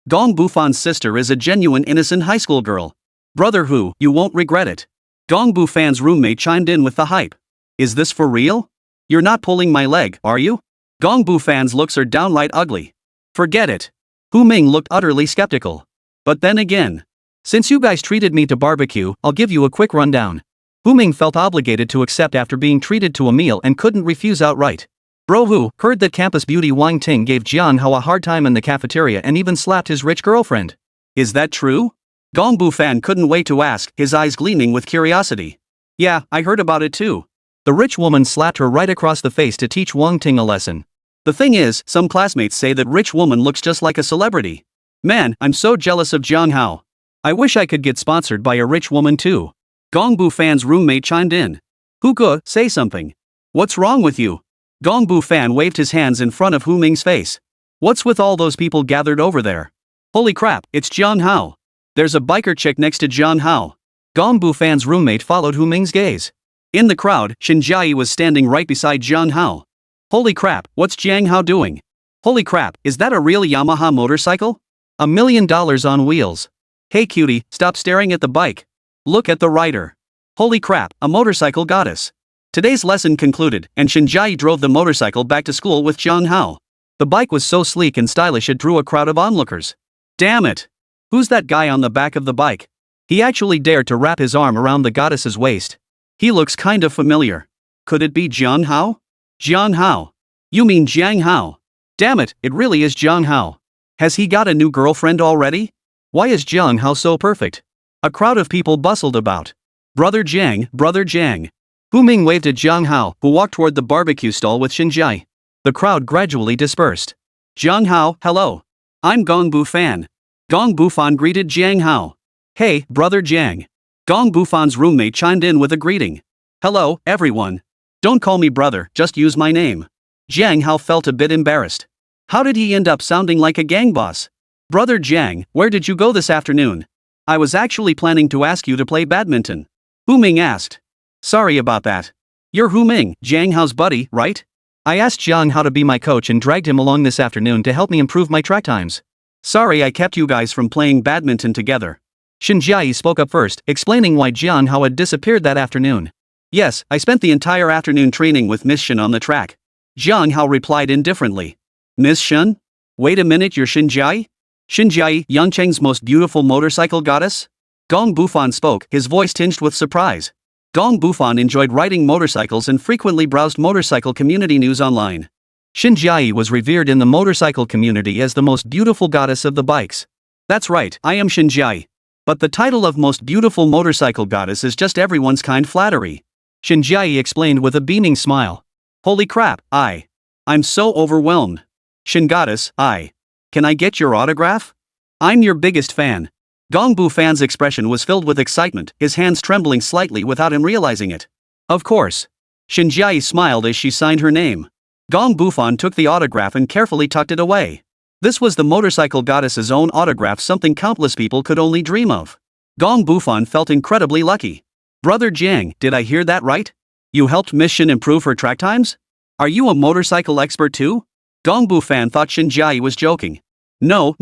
Gong Bufan's sister is a genuine innocent high school girl. Brother Hu, you won't regret it. Gong Bufan's roommate chimed in with the hype. Is this for real? You're not pulling my leg, are you? Gong Bufan's looks are downright ugly. Forget it. Hu Ming looked utterly skeptical. But then again, since you guys treated me to barbecue, I'll give you a quick rundown. Hu Ming felt obligated to accept after being treated to a meal and couldn't refuse outright. Bro Hu heard that campus beauty Wang Ting gave Jiang Hao a hard time in the cafeteria and even slapped his rich girlfriend. Is that true? Gong Bufan couldn't wait to ask, his eyes gleaming with curiosity. Yeah, I heard about it too. The rich woman slapped her right across the face to teach Wang Ting a lesson. The thing is, some classmates say that rich woman looks just like a celebrity. Man, I'm so jealous of Jiang Hao. I wish I could get sponsored by a rich woman too. Gong Bufan's roommate chimed in. Hugo, say something. What's wrong with you? Gong Bufan waved his hands in front of Hu Ming's face. What's with all those people gathered over there? Holy crap, it's Jiang Hao. There's a biker chick next to Jiang Hao. Gong Bufan's roommate followed Hu Ming's gaze. In the crowd, Shinjai was standing right beside Jiang Hao. Holy crap, what's Jiang Hao doing? Holy crap, is that a real Yamaha motorcycle? $1 million on wheels. Hey cutie, stop staring at the bike. Look at the rider. Holy crap, a motorcycle goddess. Today's lesson concluded, and Shinjai drove the motorcycle back to school with Jiang Hao. The bike was so sleek and stylish it drew a crowd of onlookers. Damn it! Who's that guy on the back of the bike? He actually dared to wrap his arm around the goddess's waist. He looks kinda familiar. Could it be Jiang Hao? Jiang Hao. You mean Jiang Hao? Damn it, it really is Jiang Hao. Has he got a new girlfriend already? Why is Jiang Hao so perfect? A crowd of people bustled about. Brother Jiang, Brother Jiang. Hu Ming waved at Jiang Hao, who walked toward the barbecue stall with Shinjai. The crowd gradually dispersed. Jiang Hao, hello. I'm Gong Bufan. Gong Bufan greeted Jiang Hao. Hey, Brother Jiang. Gong Bufan's roommate chimed in with a greeting. Hello, everyone. Don't call me brother, just use my name. Jiang Hao felt a bit embarrassed. How did he end up sounding like a gang boss? Brother Jiang, where did you go this afternoon? I was actually planning to ask you to play badminton. Hu Ming asked. Sorry about that. You're Hu Ming, Jiang Hao's buddy, right? I asked Jiang Hao to be my coach and dragged him along this afternoon to help me improve my track times. Sorry I kept you guys from playing badminton together. Shinjai spoke up first, explaining why Jiang Hao had disappeared that afternoon. Yes, I spent the entire afternoon training with Miss Shen on the track. Jiang Hao replied indifferently. Miss Shen? Wait a minute, you're Shinjai? Shinjai, Yangcheng's most beautiful motorcycle goddess? Gong Bufan spoke, his voice tinged with surprise. Gong Bufan enjoyed riding motorcycles and frequently browsed motorcycle community news online. Xinjiai was revered in the motorcycle community as the most beautiful goddess of the bikes. That's right, I am Xinjiai. But the title of most beautiful motorcycle goddess is just everyone's kind flattery. Xinjiai explained with a beaming smile. Holy crap, I'm so overwhelmed. Shin goddess, can I get your autograph? I'm your biggest fan. Gongbu Fan's expression was filled with excitement, his hands trembling slightly without him realizing it. Of course. Xinjiai smiled as she signed her name. Gong Bufan took the autograph and carefully tucked it away. This was the motorcycle goddess's own autograph, something countless people could only dream of. Gong Bufan felt incredibly lucky. Brother Jiang, did I hear that right? You helped Miss Shin improve her track times? Are you a motorcycle expert too? Gong Bufan thought Xinjiai was joking. No.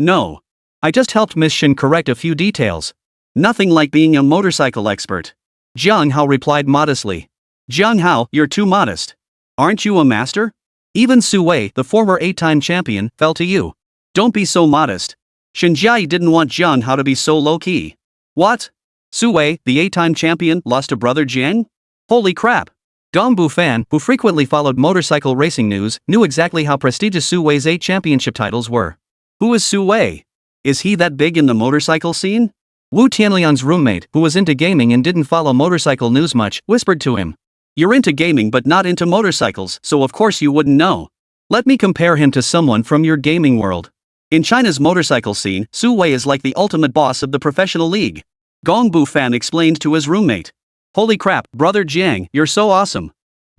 I just helped Miss Shin correct a few details. Nothing like being a motorcycle expert. Jiang Hao replied modestly. Jiang Hao, you're too modest. Aren't you a master? Even Su Wei, the former 8-time champion, fell to you. Don't be so modest. Xinjiai didn't want Jiang Hao to be so low-key. What? Su Wei, the 8-time champion, lost to Brother Jiang? Holy crap. Gongbu Fan, who frequently followed motorcycle racing news, knew exactly how prestigious Su Wei's 8 championship titles were. Who is Su Wei? Is he that big in the motorcycle scene? Wu Tianlian's roommate, who was into gaming and didn't follow motorcycle news much, whispered to him. You're into gaming but not into motorcycles, so of course you wouldn't know. Let me compare him to someone from your gaming world. In China's motorcycle scene, Su Wei is like the ultimate boss of the professional league. Gongbu Fan explained to his roommate. Holy crap, Brother Jiang, you're so awesome.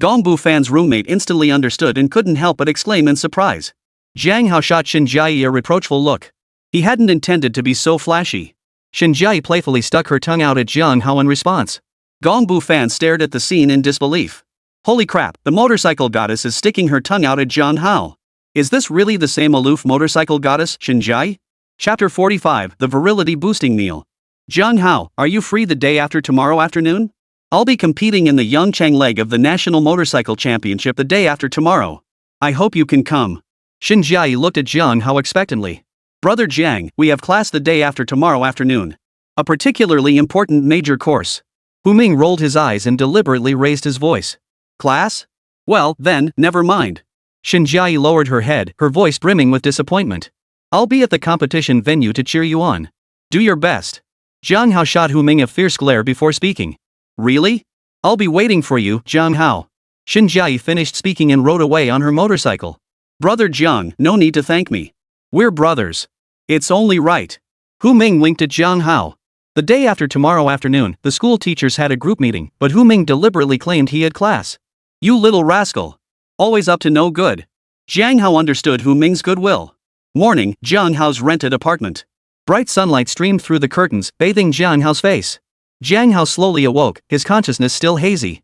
Gongbu Fan's roommate instantly understood and couldn't help but exclaim in surprise. Jiang Hao shot Xinjiai a reproachful look. He hadn't intended to be so flashy. Xinjiai playfully stuck her tongue out at Jiang Hao in response. Gongbu Fan stared at the scene in disbelief. Holy crap, the motorcycle goddess is sticking her tongue out at Jiang Hao. Is this really the same aloof motorcycle goddess, Xinjiai? Chapter 45, The Virility Boosting Meal. Jiang Hao, are you free the day after tomorrow afternoon? I'll be competing in the Yangchang leg of the National Motorcycle Championship the day after tomorrow. I hope you can come. Xinjiai looked at Jiang Hao expectantly. Brother Jiang, we have class the day after tomorrow afternoon. A particularly important major course. Hu Ming rolled his eyes and deliberately raised his voice. Class? Well, then, never mind. Xinjiai lowered her head, her voice brimming with disappointment. I'll be at the competition venue to cheer you on. Do your best. Jiang Hao shot Hu Ming a fierce glare before speaking. Really? I'll be waiting for you, Jiang Hao. Xinjiai finished speaking and rode away on her motorcycle. Brother Jiang, no need to thank me. We're brothers. It's only right. Hu Ming winked at Jiang Hao. The day after tomorrow afternoon, the school teachers had a group meeting, but Hu Ming deliberately claimed he had class. You little rascal. Always up to no good. Jiang Hao understood Hu Ming's goodwill. Morning, Jiang Hao's rented apartment. Bright sunlight streamed through the curtains, bathing Jiang Hao's face. Jiang Hao slowly awoke, his consciousness still hazy.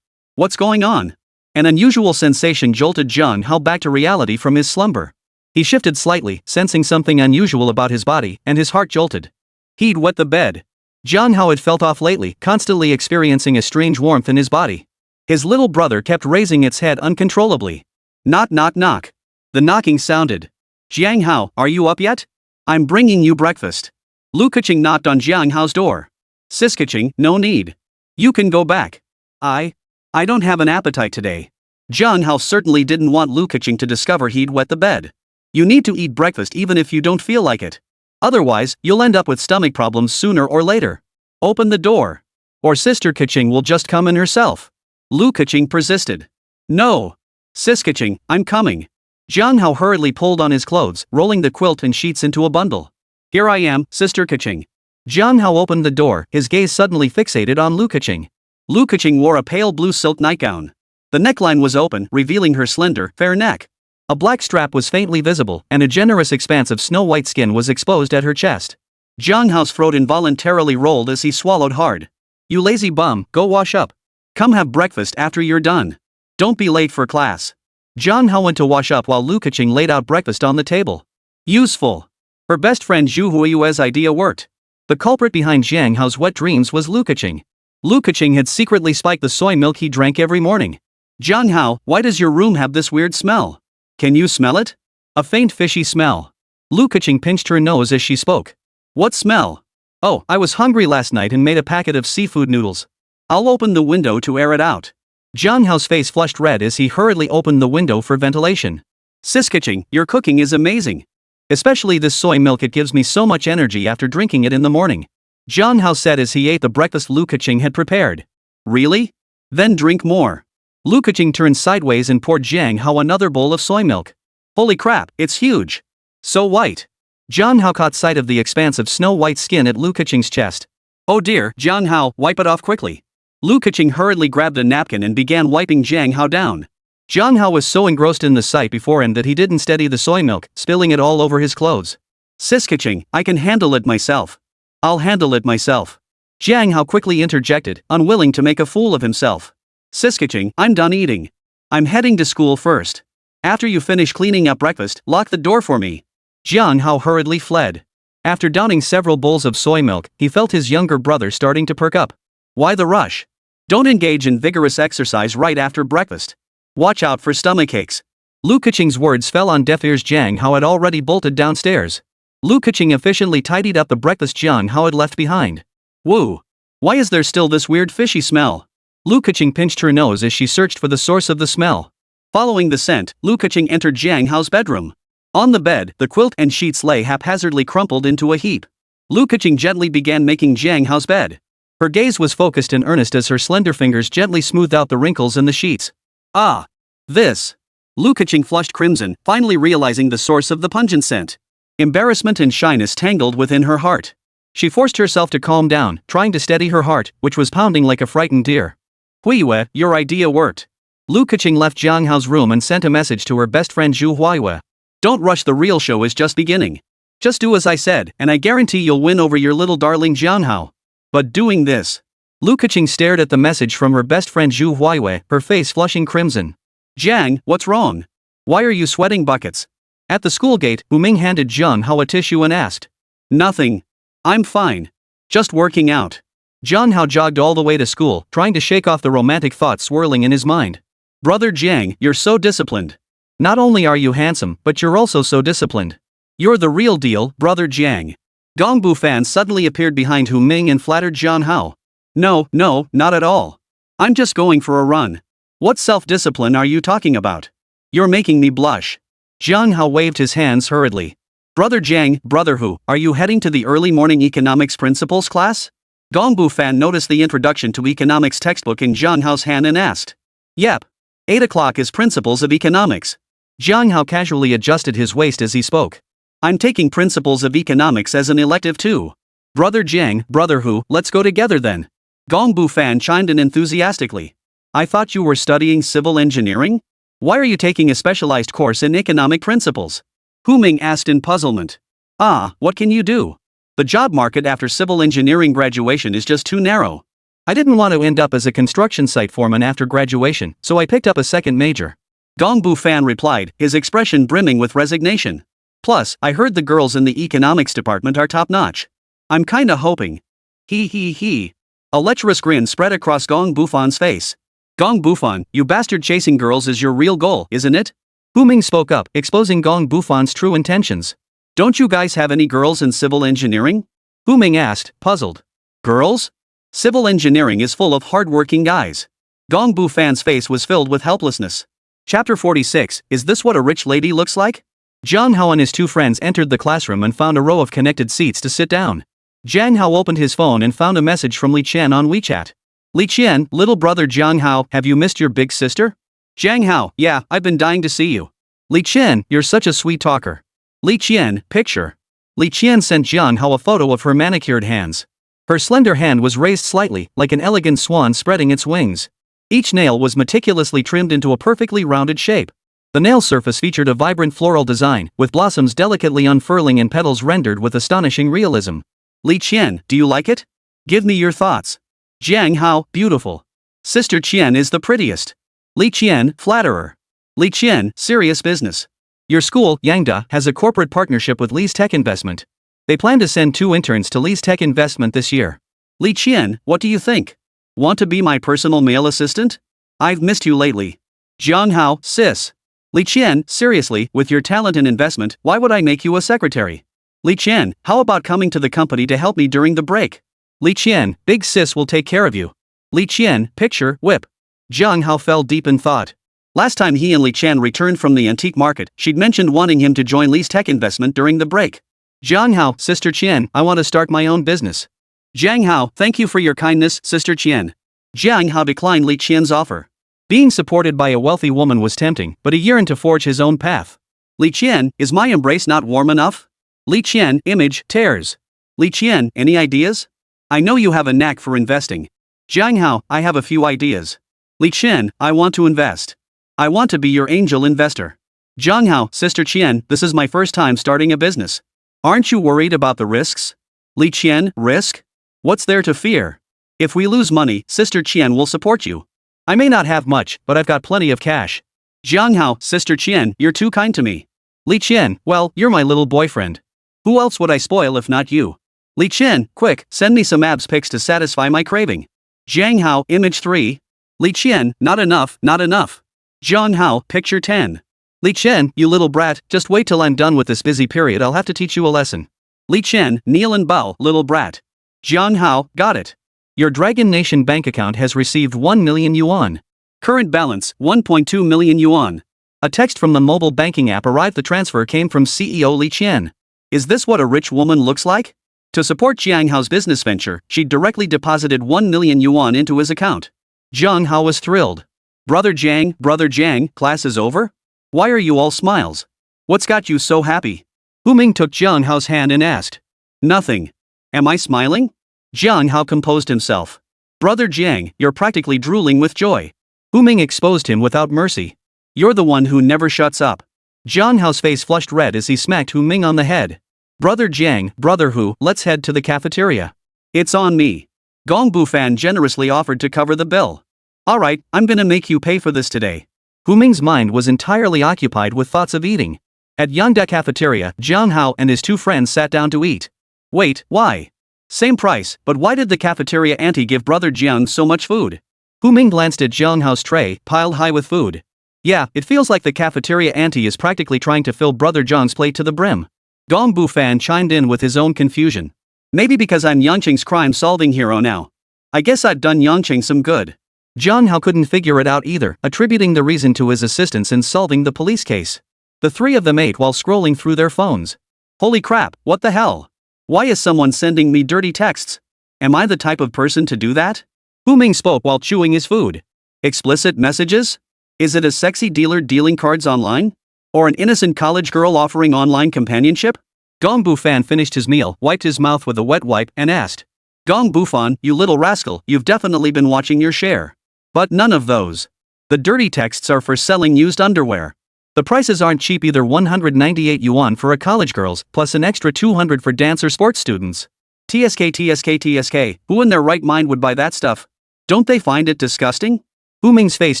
What's going on? An unusual sensation jolted Jiang Hao back to reality from his slumber. He shifted slightly, sensing something unusual about his body, and his heart jolted. He'd wet the bed. Jiang Hao had felt off lately, constantly experiencing a strange warmth in his body. His little brother kept raising its head uncontrollably. Knock knock knock. The knocking sounded. Jiang Hao, are you up yet? I'm bringing you breakfast. Lu Keqing knocked on Jiang Hao's door. Sis Keqing, no need. You can go back. I don't have an appetite today. Jiang Hao certainly didn't want Lu Keqing to discover he'd wet the bed. You need to eat breakfast even if you don't feel like it. Otherwise, you'll end up with stomach problems sooner or later. Open the door. Or Sister Keqing will just come in herself. Lu Keqing persisted. No. Sis Keqing, I'm coming. Jiang Hao hurriedly pulled on his clothes, rolling the quilt and sheets into a bundle. Here I am, Sister Keqing. Jiang Hao opened the door, his gaze suddenly fixated on Lu Keqing. Lu Keqing wore a pale blue silk nightgown. The neckline was open, revealing her slender, fair neck. A black strap was faintly visible, and a generous expanse of snow-white skin was exposed at her chest. Jiang Hao's throat involuntarily rolled as he swallowed hard. You lazy bum, go wash up. Come have breakfast after you're done. Don't be late for class. Jiang Hao went to wash up while Lu Keqing laid out breakfast on the table. Useful. Her best friend Zhu Huiyue's idea worked. The culprit behind Jiang Hao's wet dreams was Lu Keqing. Lu Keqing had secretly spiked the soy milk he drank every morning. Jiang Hao, why does your room have this weird smell? Can you smell it? A faint fishy smell. Lu Keqing pinched her nose as she spoke. What smell? Oh, I was hungry last night and made a packet of seafood noodles. I'll open the window to air it out. Jiang Hao's face flushed red as he hurriedly opened the window for ventilation. Sis Kaching, your cooking is amazing. Especially this soy milk, it gives me so much energy after drinking it in the morning. Jiang Hao said as he ate the breakfast Lu Kaching had prepared. Really? Then drink more. Lu Kaching turned sideways and poured Jiang Hao another bowl of soy milk. Holy crap, it's huge. So white. Jiang Hao caught sight of the expanse of snow-white skin at Lu Kaching's chest. Oh dear, Jiang Hao, wipe it off quickly. Lu Kaching hurriedly grabbed a napkin and began wiping Jiang Hao down. Jiang Hao was so engrossed in the sight before him that he didn't steady the soy milk, spilling it all over his clothes. Sis Kaching, I can handle it myself. I'll handle it myself. Jiang Hao quickly interjected, unwilling to make a fool of himself. Sis Kaching, I'm done eating. I'm heading to school first. After you finish cleaning up breakfast, lock the door for me. Jiang Hao hurriedly fled. After downing several bowls of soy milk, he felt his younger brother starting to perk up. Why the rush? Don't engage in vigorous exercise right after breakfast. Watch out for stomachaches. Lu Kaching's words fell on deaf ears. Jiang Hao had already bolted downstairs. Lu Kaching efficiently tidied up the breakfast Jiang Hao had left behind. Woo! Why is there still this weird fishy smell? Lu Kaching pinched her nose as she searched for the source of the smell. Following the scent, Lu Kaching entered Jiang Hao's bedroom. On the bed, the quilt and sheets lay haphazardly crumpled into a heap. Lu Kaching gently began making Jiang Hao's bed. Her gaze was focused and earnest as her slender fingers gently smoothed out the wrinkles in the sheets. Ah! This! Lu Kaching flushed crimson, finally realizing the source of the pungent scent. Embarrassment and shyness tangled within her heart. She forced herself to calm down, trying to steady her heart, which was pounding like a frightened deer. Huiwe, your idea worked. Lu Kaching left Jiang Hao's room and sent a message to her best friend Zhu Huiwe. Don't rush, the real show is just beginning. Just do as I said, and I guarantee you'll win over your little darling Jiang Hao. But doing this. Lu Kaching stared at the message from her best friend Zhu Huiwe, her face flushing crimson. Jiang, what's wrong? Why are you sweating buckets? At the school gate, Wu Ming handed Jiang Hao a tissue and asked. Nothing. I'm fine. Just working out. Jiang Hao jogged all the way to school, trying to shake off the romantic thoughts swirling in his mind. Brother Jiang, you're so disciplined. Not only are you handsome, but you're also so disciplined. You're the real deal, Brother Jiang. Gongbu fan suddenly appeared behind Hu Ming and flattered Jiang Hao. No, not at all. I'm just going for a run. What self-discipline are you talking about? You're making me blush. Jiang Hao waved his hands hurriedly. Brother Jiang, Brother Hu, are you heading to the early morning economics principles class? Gongbu fan noticed the introduction to economics textbook in Jiang Hao's hand and asked. Yep. 8 o'clock is principles of economics. Jiang Hao casually adjusted his waist as he spoke. I'm taking principles of economics as an elective too. Brother Jiang, Brother Hu, let's go together then. Gongbu fan chimed in enthusiastically. I thought you were studying civil engineering? Why are you taking a specialized course in economic principles? Hu Ming asked in puzzlement. What can you do? The job market after civil engineering graduation is just too narrow. I didn't want to end up as a construction site foreman after graduation, so I picked up a second major. Gongbu fan replied, his expression brimming with resignation. Plus, I heard the girls in the economics department are top-notch. I'm kinda hoping. He. A lecherous grin spread across Gong Bufan's face. Gong Bufan, you bastard, chasing girls is your real goal, isn't it? Hu Ming spoke up, exposing Gong Bufan's true intentions. Don't you guys have any girls in civil engineering? Hu Ming asked, puzzled. Girls? Civil engineering is full of hard-working guys. Gong Bufan's face was filled with helplessness. Chapter 46, is this what a rich lady looks like? Jiang Hao and his two friends entered the classroom and found a row of connected seats to sit down. Jiang Hao opened his phone and found a message from Li Qian on WeChat. Li Qian, little brother Jiang Hao, have you missed your big sister? Jiang Hao, yeah, I've been dying to see you. Li Qian, you're such a sweet talker. Li Qian, picture. Li Qian sent Jiang Hao a photo of her manicured hands. Her slender hand was raised slightly, like an elegant swan spreading its wings. Each nail was meticulously trimmed into a perfectly rounded shape. The nail surface featured a vibrant floral design, with blossoms delicately unfurling and petals rendered with astonishing realism. Li Qian, do you like it? Give me your thoughts. Jiang Hao, beautiful. Sister Qian is the prettiest. Li Qian, flatterer. Li Qian, serious business. Your school, Yangda, has a corporate partnership with Li's Tech Investment. They plan to send 2 interns to Li's Tech Investment this year. Li Qian, what do you think? Want to be my personal male assistant? I've missed you lately. Jiang Hao, sis. Li Qian, seriously, with your talent and investment, why would I make you a secretary? Li Qian, how about coming to the company to help me during the break? Li Qian, big sis will take care of you. Li Qian, picture, whip. Jiang Hao fell deep in thought. Last time he and Li Qian returned from the antique market, she'd mentioned wanting him to join Li's tech investment during the break. Jiang Hao, Sister Qian, I want to start my own business. Jiang Hao, thank you for your kindness, Sister Qian. Jiang Hao declined Li Qian's offer. Being supported by a wealthy woman was tempting, but he yearned to forge his own path. Li Qian, is my embrace not warm enough? Li Qian, image, tears. Li Qian, any ideas? I know you have a knack for investing. Jiang Hao, I have a few ideas. Li Qian, I want to invest. I want to be your angel investor. Jiang Hao, Sister Qian, this is my first time starting a business. Aren't you worried about the risks? Li Qian, risk? What's there to fear? If we lose money, Sister Qian will support you. I may not have much, but I've got plenty of cash. Jiang Hao, Sister Qian, you're too kind to me. Li Qian, well, you're my little boyfriend. Who else would I spoil if not you? Li Qian, quick, send me some abs pics to satisfy my craving. Jiang Hao, image 3. Li Qian, not enough, not enough. Jiang Hao, picture 10. Li Qian, you little brat, just wait till I'm done with this busy period, I'll have to teach you a lesson. Li Qian, kneel and bow, little brat. Jiang Hao, got it. Your Dragon Nation bank account has received 1 million yuan. Current balance, 1.2 million yuan. A text from the mobile banking app arrived. The transfer came from CEO Li Qian. Is this what a rich woman looks like? To support Jiang Hao's business venture, she directly deposited 1 million yuan into his account. Jiang Hao was thrilled. Brother Jiang, class is over? Why are you all smiles? What's got you so happy? Hu Ming took Jiang Hao's hand and asked. Nothing. Am I smiling? Jiang Hao composed himself. Brother Jiang, you're practically drooling with joy. Hu Ming exposed him without mercy. You're the one who never shuts up. Jiang Hao's face flushed red as he smacked Hu Ming on the head. Brother Jiang, brother Hu, let's head to the cafeteria. It's on me. Gong Bufan generously offered to cover the bill. Alright, I'm gonna make you pay for this today. Hu Ming's mind was entirely occupied with thoughts of eating. At Yangda cafeteria, Jiang Hao and his two friends sat down to eat. Wait, why? Same price, but why did the cafeteria auntie give Brother Jiang so much food? Hu Ming glanced at Jiang Hao's tray, piled high with food. Yeah, it feels like the cafeteria auntie is practically trying to fill Brother Jiang's plate to the brim. Gong Bufan chimed in with his own confusion. Maybe because I'm Yangqing's crime-solving hero now. I guess I've done Yangqing some good. Jiang Hao couldn't figure it out either, attributing the reason to his assistance in solving the police case. The three of them ate while scrolling through their phones. Holy crap, what the hell? Why is someone sending me dirty texts? Am I the type of person to do that? Hu Ming spoke while chewing his food. Explicit messages? Is it a sexy dealer dealing cards online? Or an innocent college girl offering online companionship? Gong Bufan finished his meal, wiped his mouth with a wet wipe, and asked. Gong Bufan, you little rascal, you've definitely been watching your share. But none of those. The dirty texts are for selling used underwear. The prices aren't cheap either. 198 yuan for a college girl's, plus an extra 200 for dance or sports students. TSK, who in their right mind would buy that stuff? Don't they find it disgusting? Hu Ming's face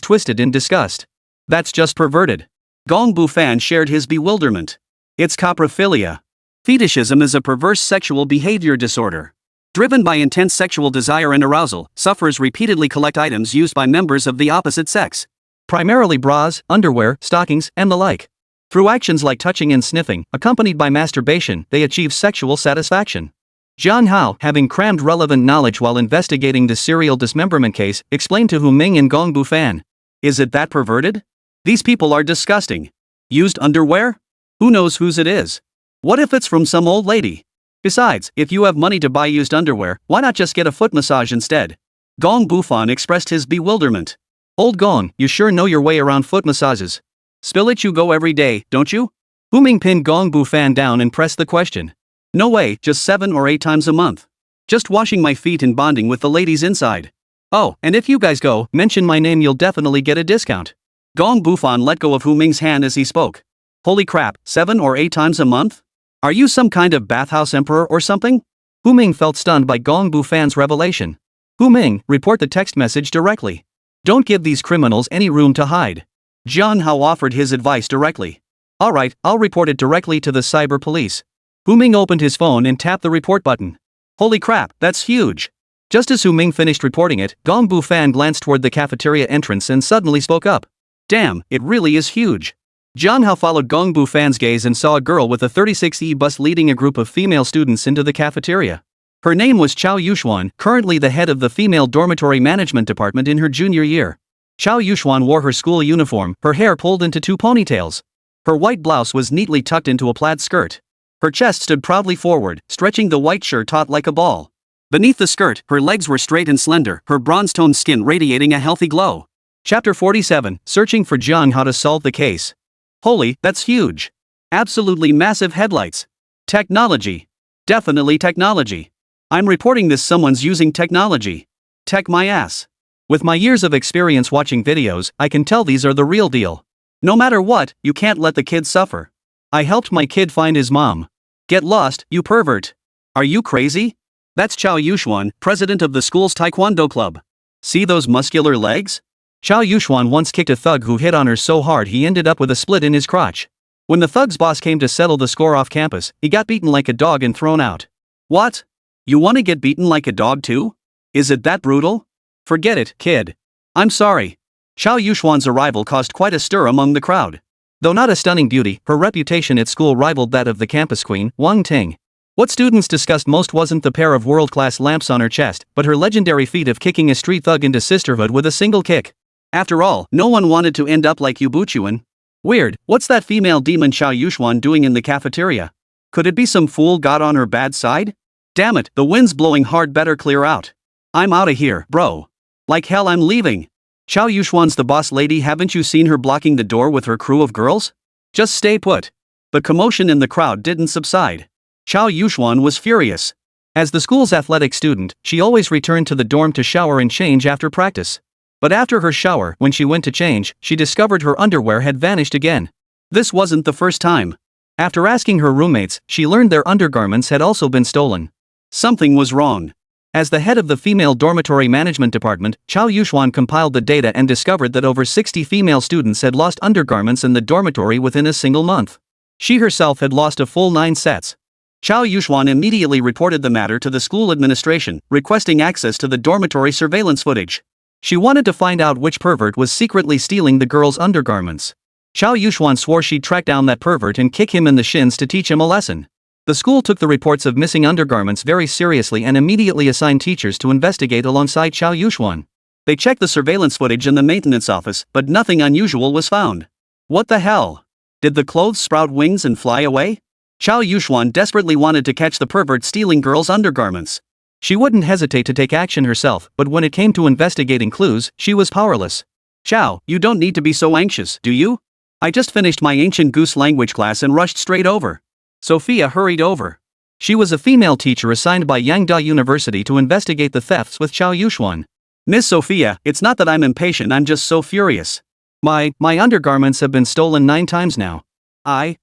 twisted in disgust. That's just perverted. Gong Bufan shared his bewilderment. It's coprophilia. Fetishism is a perverse sexual behavior disorder. Driven by intense sexual desire and arousal, sufferers repeatedly collect items used by members of the opposite sex. Primarily bras, underwear, stockings, and the like. Through actions like touching and sniffing, accompanied by masturbation, they achieve sexual satisfaction. Jiang Hao, having crammed relevant knowledge while investigating the serial dismemberment case, explained to Hu Ming and Gong Bufan. Is it that perverted? These people are disgusting. Used underwear? Who knows whose it is? What if it's from some old lady? Besides, if you have money to buy used underwear, why not just get a foot massage instead? Gong Bufan expressed his bewilderment. Old Gong, you sure know your way around foot massages. Spill it, you go every day, don't you? Hu Ming pinned Gong Bufan down and pressed the question. No way, just 7 or 8 times a month. Just washing my feet and bonding with the ladies inside. Oh, and if you guys go, mention my name, you'll definitely get a discount. Gong Bufan let go of Hu Ming's hand as he spoke. Holy crap, 7 or 8 times a month? Are you some kind of bathhouse emperor or something? Hu Ming felt stunned by Gong Bufan's revelation. Hu Ming, report the text message directly. Don't give these criminals any room to hide. Jiang Hao offered his advice directly. Alright, I'll report it directly to the cyber police. Hu Ming opened his phone and tapped the report button. Holy crap, that's huge. Just as Hu Ming finished reporting it, Gong Bufan glanced toward the cafeteria entrance and suddenly spoke up. Damn, it really is huge. Jiang Hao followed Gong Bufan's gaze and saw a girl with a 36E bus leading a group of female students into the cafeteria. Her name was Chao Yuxuan, currently the head of the female dormitory management department in her junior year. Chao Yuxuan wore her school uniform, her hair pulled into 2 ponytails. Her white blouse was neatly tucked into a plaid skirt. Her chest stood proudly forward, stretching the white shirt taut like a ball. Beneath the skirt, her legs were straight and slender, her bronze-toned skin radiating a healthy glow. Chapter 47, Searching for Jiang Hao to solve the case. Holy, that's huge. Absolutely massive headlights. Technology. Definitely technology. I'm reporting this, someone's using technology. Tech my ass. With my years of experience watching videos, I can tell these are the real deal. No matter what, you can't let the kid suffer. I helped my kid find his mom. Get lost, you pervert. Are you crazy? That's Chao Yuxuan, president of the school's taekwondo club. See those muscular legs? Chao Yuxuan once kicked a thug who hit on her so hard he ended up with a split in his crotch. When the thug's boss came to settle the score off campus, he got beaten like a dog and thrown out. What? You want to get beaten like a dog too? Is it that brutal? Forget it, kid. I'm sorry. Chao Yuxuan's arrival caused quite a stir among the crowd. Though not a stunning beauty, her reputation at school rivaled that of the campus queen, Wang Ting. What students discussed most wasn't the pair of world-class lamps on her chest, but her legendary feat of kicking a street thug into sisterhood with a single kick. After all, no one wanted to end up like Yu Buchuan. Weird, what's that female demon Chao Yuxuan doing in the cafeteria? Could it be some fool got on her bad side? Damn it, the wind's blowing hard, better clear out. I'm outta here, bro. Like hell, I'm leaving. Chao Yuxuan's the boss lady, haven't you seen her blocking the door with her crew of girls? Just stay put. The commotion in the crowd didn't subside. Chao Yuxuan was furious. As the school's athletic student, she always returned to the dorm to shower and change after practice. But after her shower, when she went to change, she discovered her underwear had vanished again. This wasn't the first time. After asking her roommates, she learned their undergarments had also been stolen. Something was wrong. As the head of the female dormitory management department, Chao Yuxuan compiled the data and discovered that over 60 female students had lost undergarments in the dormitory within a single month. She herself had lost a full 9 sets. Chao Yuxuan immediately reported the matter to the school administration, requesting access to the dormitory surveillance footage. She wanted to find out which pervert was secretly stealing the girls' undergarments. Chao Yuxuan swore she'd track down that pervert and kick him in the shins to teach him a lesson. The school took the reports of missing undergarments very seriously and immediately assigned teachers to investigate alongside Chao Yuxuan. They checked the surveillance footage in the maintenance office, but nothing unusual was found. What the hell? Did the clothes sprout wings and fly away? Chao Yuxuan desperately wanted to catch the pervert stealing girls' undergarments. She wouldn't hesitate to take action herself, but when it came to investigating clues, she was powerless. Chao, you don't need to be so anxious, do you? I just finished my ancient-goose-language class and rushed straight over. Sofia hurried over. She was a female teacher assigned by Yangda University to investigate the thefts with Chao Yuxuan. Miss Sofia, it's not that I'm impatient, I'm just so furious. My undergarments have been stolen 9 times now. I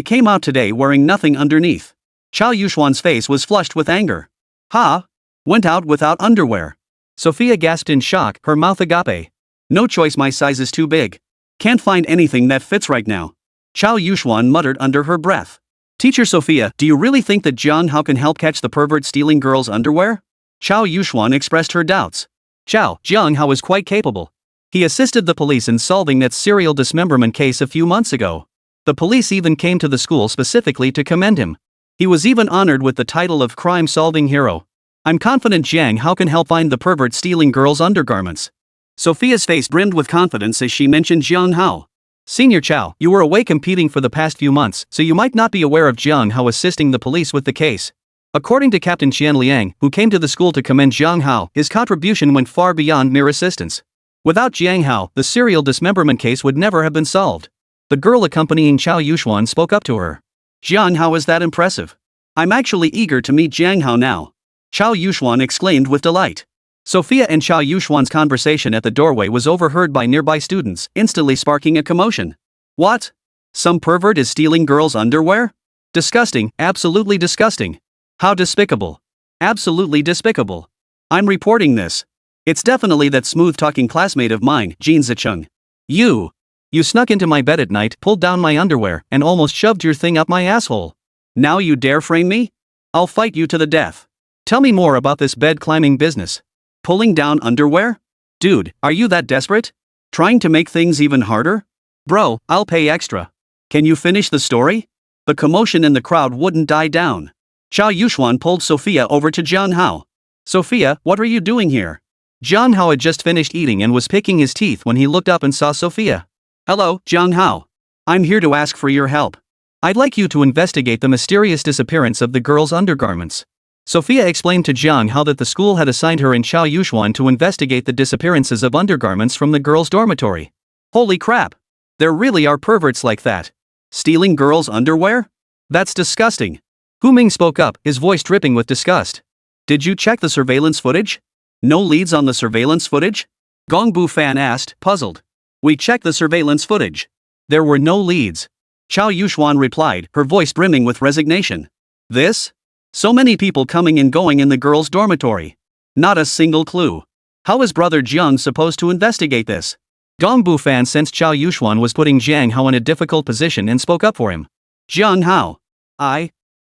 came out today wearing nothing underneath. Chao Yuxuan's face was flushed with anger. Ha? Went out without underwear. Sofia gasped in shock, her mouth agape. No choice, my size is too big. Can't find anything that fits right now. Chao Yuxuan muttered under her breath. Teacher Sofia, do you really think that Jiang Hao can help catch the pervert stealing girls' underwear? Chao Yuxuan expressed her doubts. Jiang Hao is quite capable. He assisted the police in solving that serial dismemberment case a few months ago. The police even came to the school specifically to commend him. He was even honored with the title of crime-solving hero. I'm confident Jiang Hao can help find the pervert stealing girls' undergarments. Sofia's face brimmed with confidence as she mentioned Jiang Hao. Senior Chao, you were away competing for the past few months, so you might not be aware of Jiang Hao assisting the police with the case. According to Captain Qian Liang, who came to the school to commend Jiang Hao, his contribution went far beyond mere assistance. Without Jiang Hao, the serial dismemberment case would never have been solved. The girl accompanying Chao Yuxuan spoke up to her. Jiang Hao is that impressive? I'm actually eager to meet Jiang Hao now. Chao Yuxuan exclaimed with delight. Sofia and Chao Yuxuan's conversation at the doorway was overheard by nearby students, instantly sparking a commotion. What? Some pervert is stealing girls' underwear? Disgusting, absolutely disgusting. How despicable. Absolutely despicable. I'm reporting this. It's definitely that smooth-talking classmate of mine, Jin Zicheng. You snuck into my bed at night, pulled down my underwear, and almost shoved your thing up my asshole. Now you dare frame me? I'll fight you to the death. Tell me more about this bed-climbing business. Pulling down underwear? Dude, are you that desperate? Trying to make things even harder? Bro, I'll pay extra. Can you finish the story? The commotion in the crowd wouldn't die down. Chao Yuxuan pulled Sofia over to Jiang Hao. Sofia, what are you doing here? Jiang Hao had just finished eating and was picking his teeth when he looked up and saw Sofia. Hello, Jiang Hao. I'm here to ask for your help. I'd like you to investigate the mysterious disappearance of the girls' undergarments. Sofia explained to Jiang Hao that the school had assigned her and Chao Yuxuan to investigate the disappearances of undergarments from the girls' dormitory. Holy crap! There really are perverts like that. Stealing girls' underwear? That's disgusting. Hu Ming spoke up, his voice dripping with disgust. Did you check the surveillance footage? No leads on the surveillance footage? Gong Bu Fan asked, puzzled. We checked the surveillance footage. There were no leads. Chao Yuxuan replied, her voice brimming with resignation. This? So many people coming and going in the girls' dormitory. Not a single clue. How is Brother Jiang supposed to investigate this? Gong Bu Fan sensed Chao Yuxuan was putting Jiang Hao in a difficult position and spoke up for him. Jiang Hao.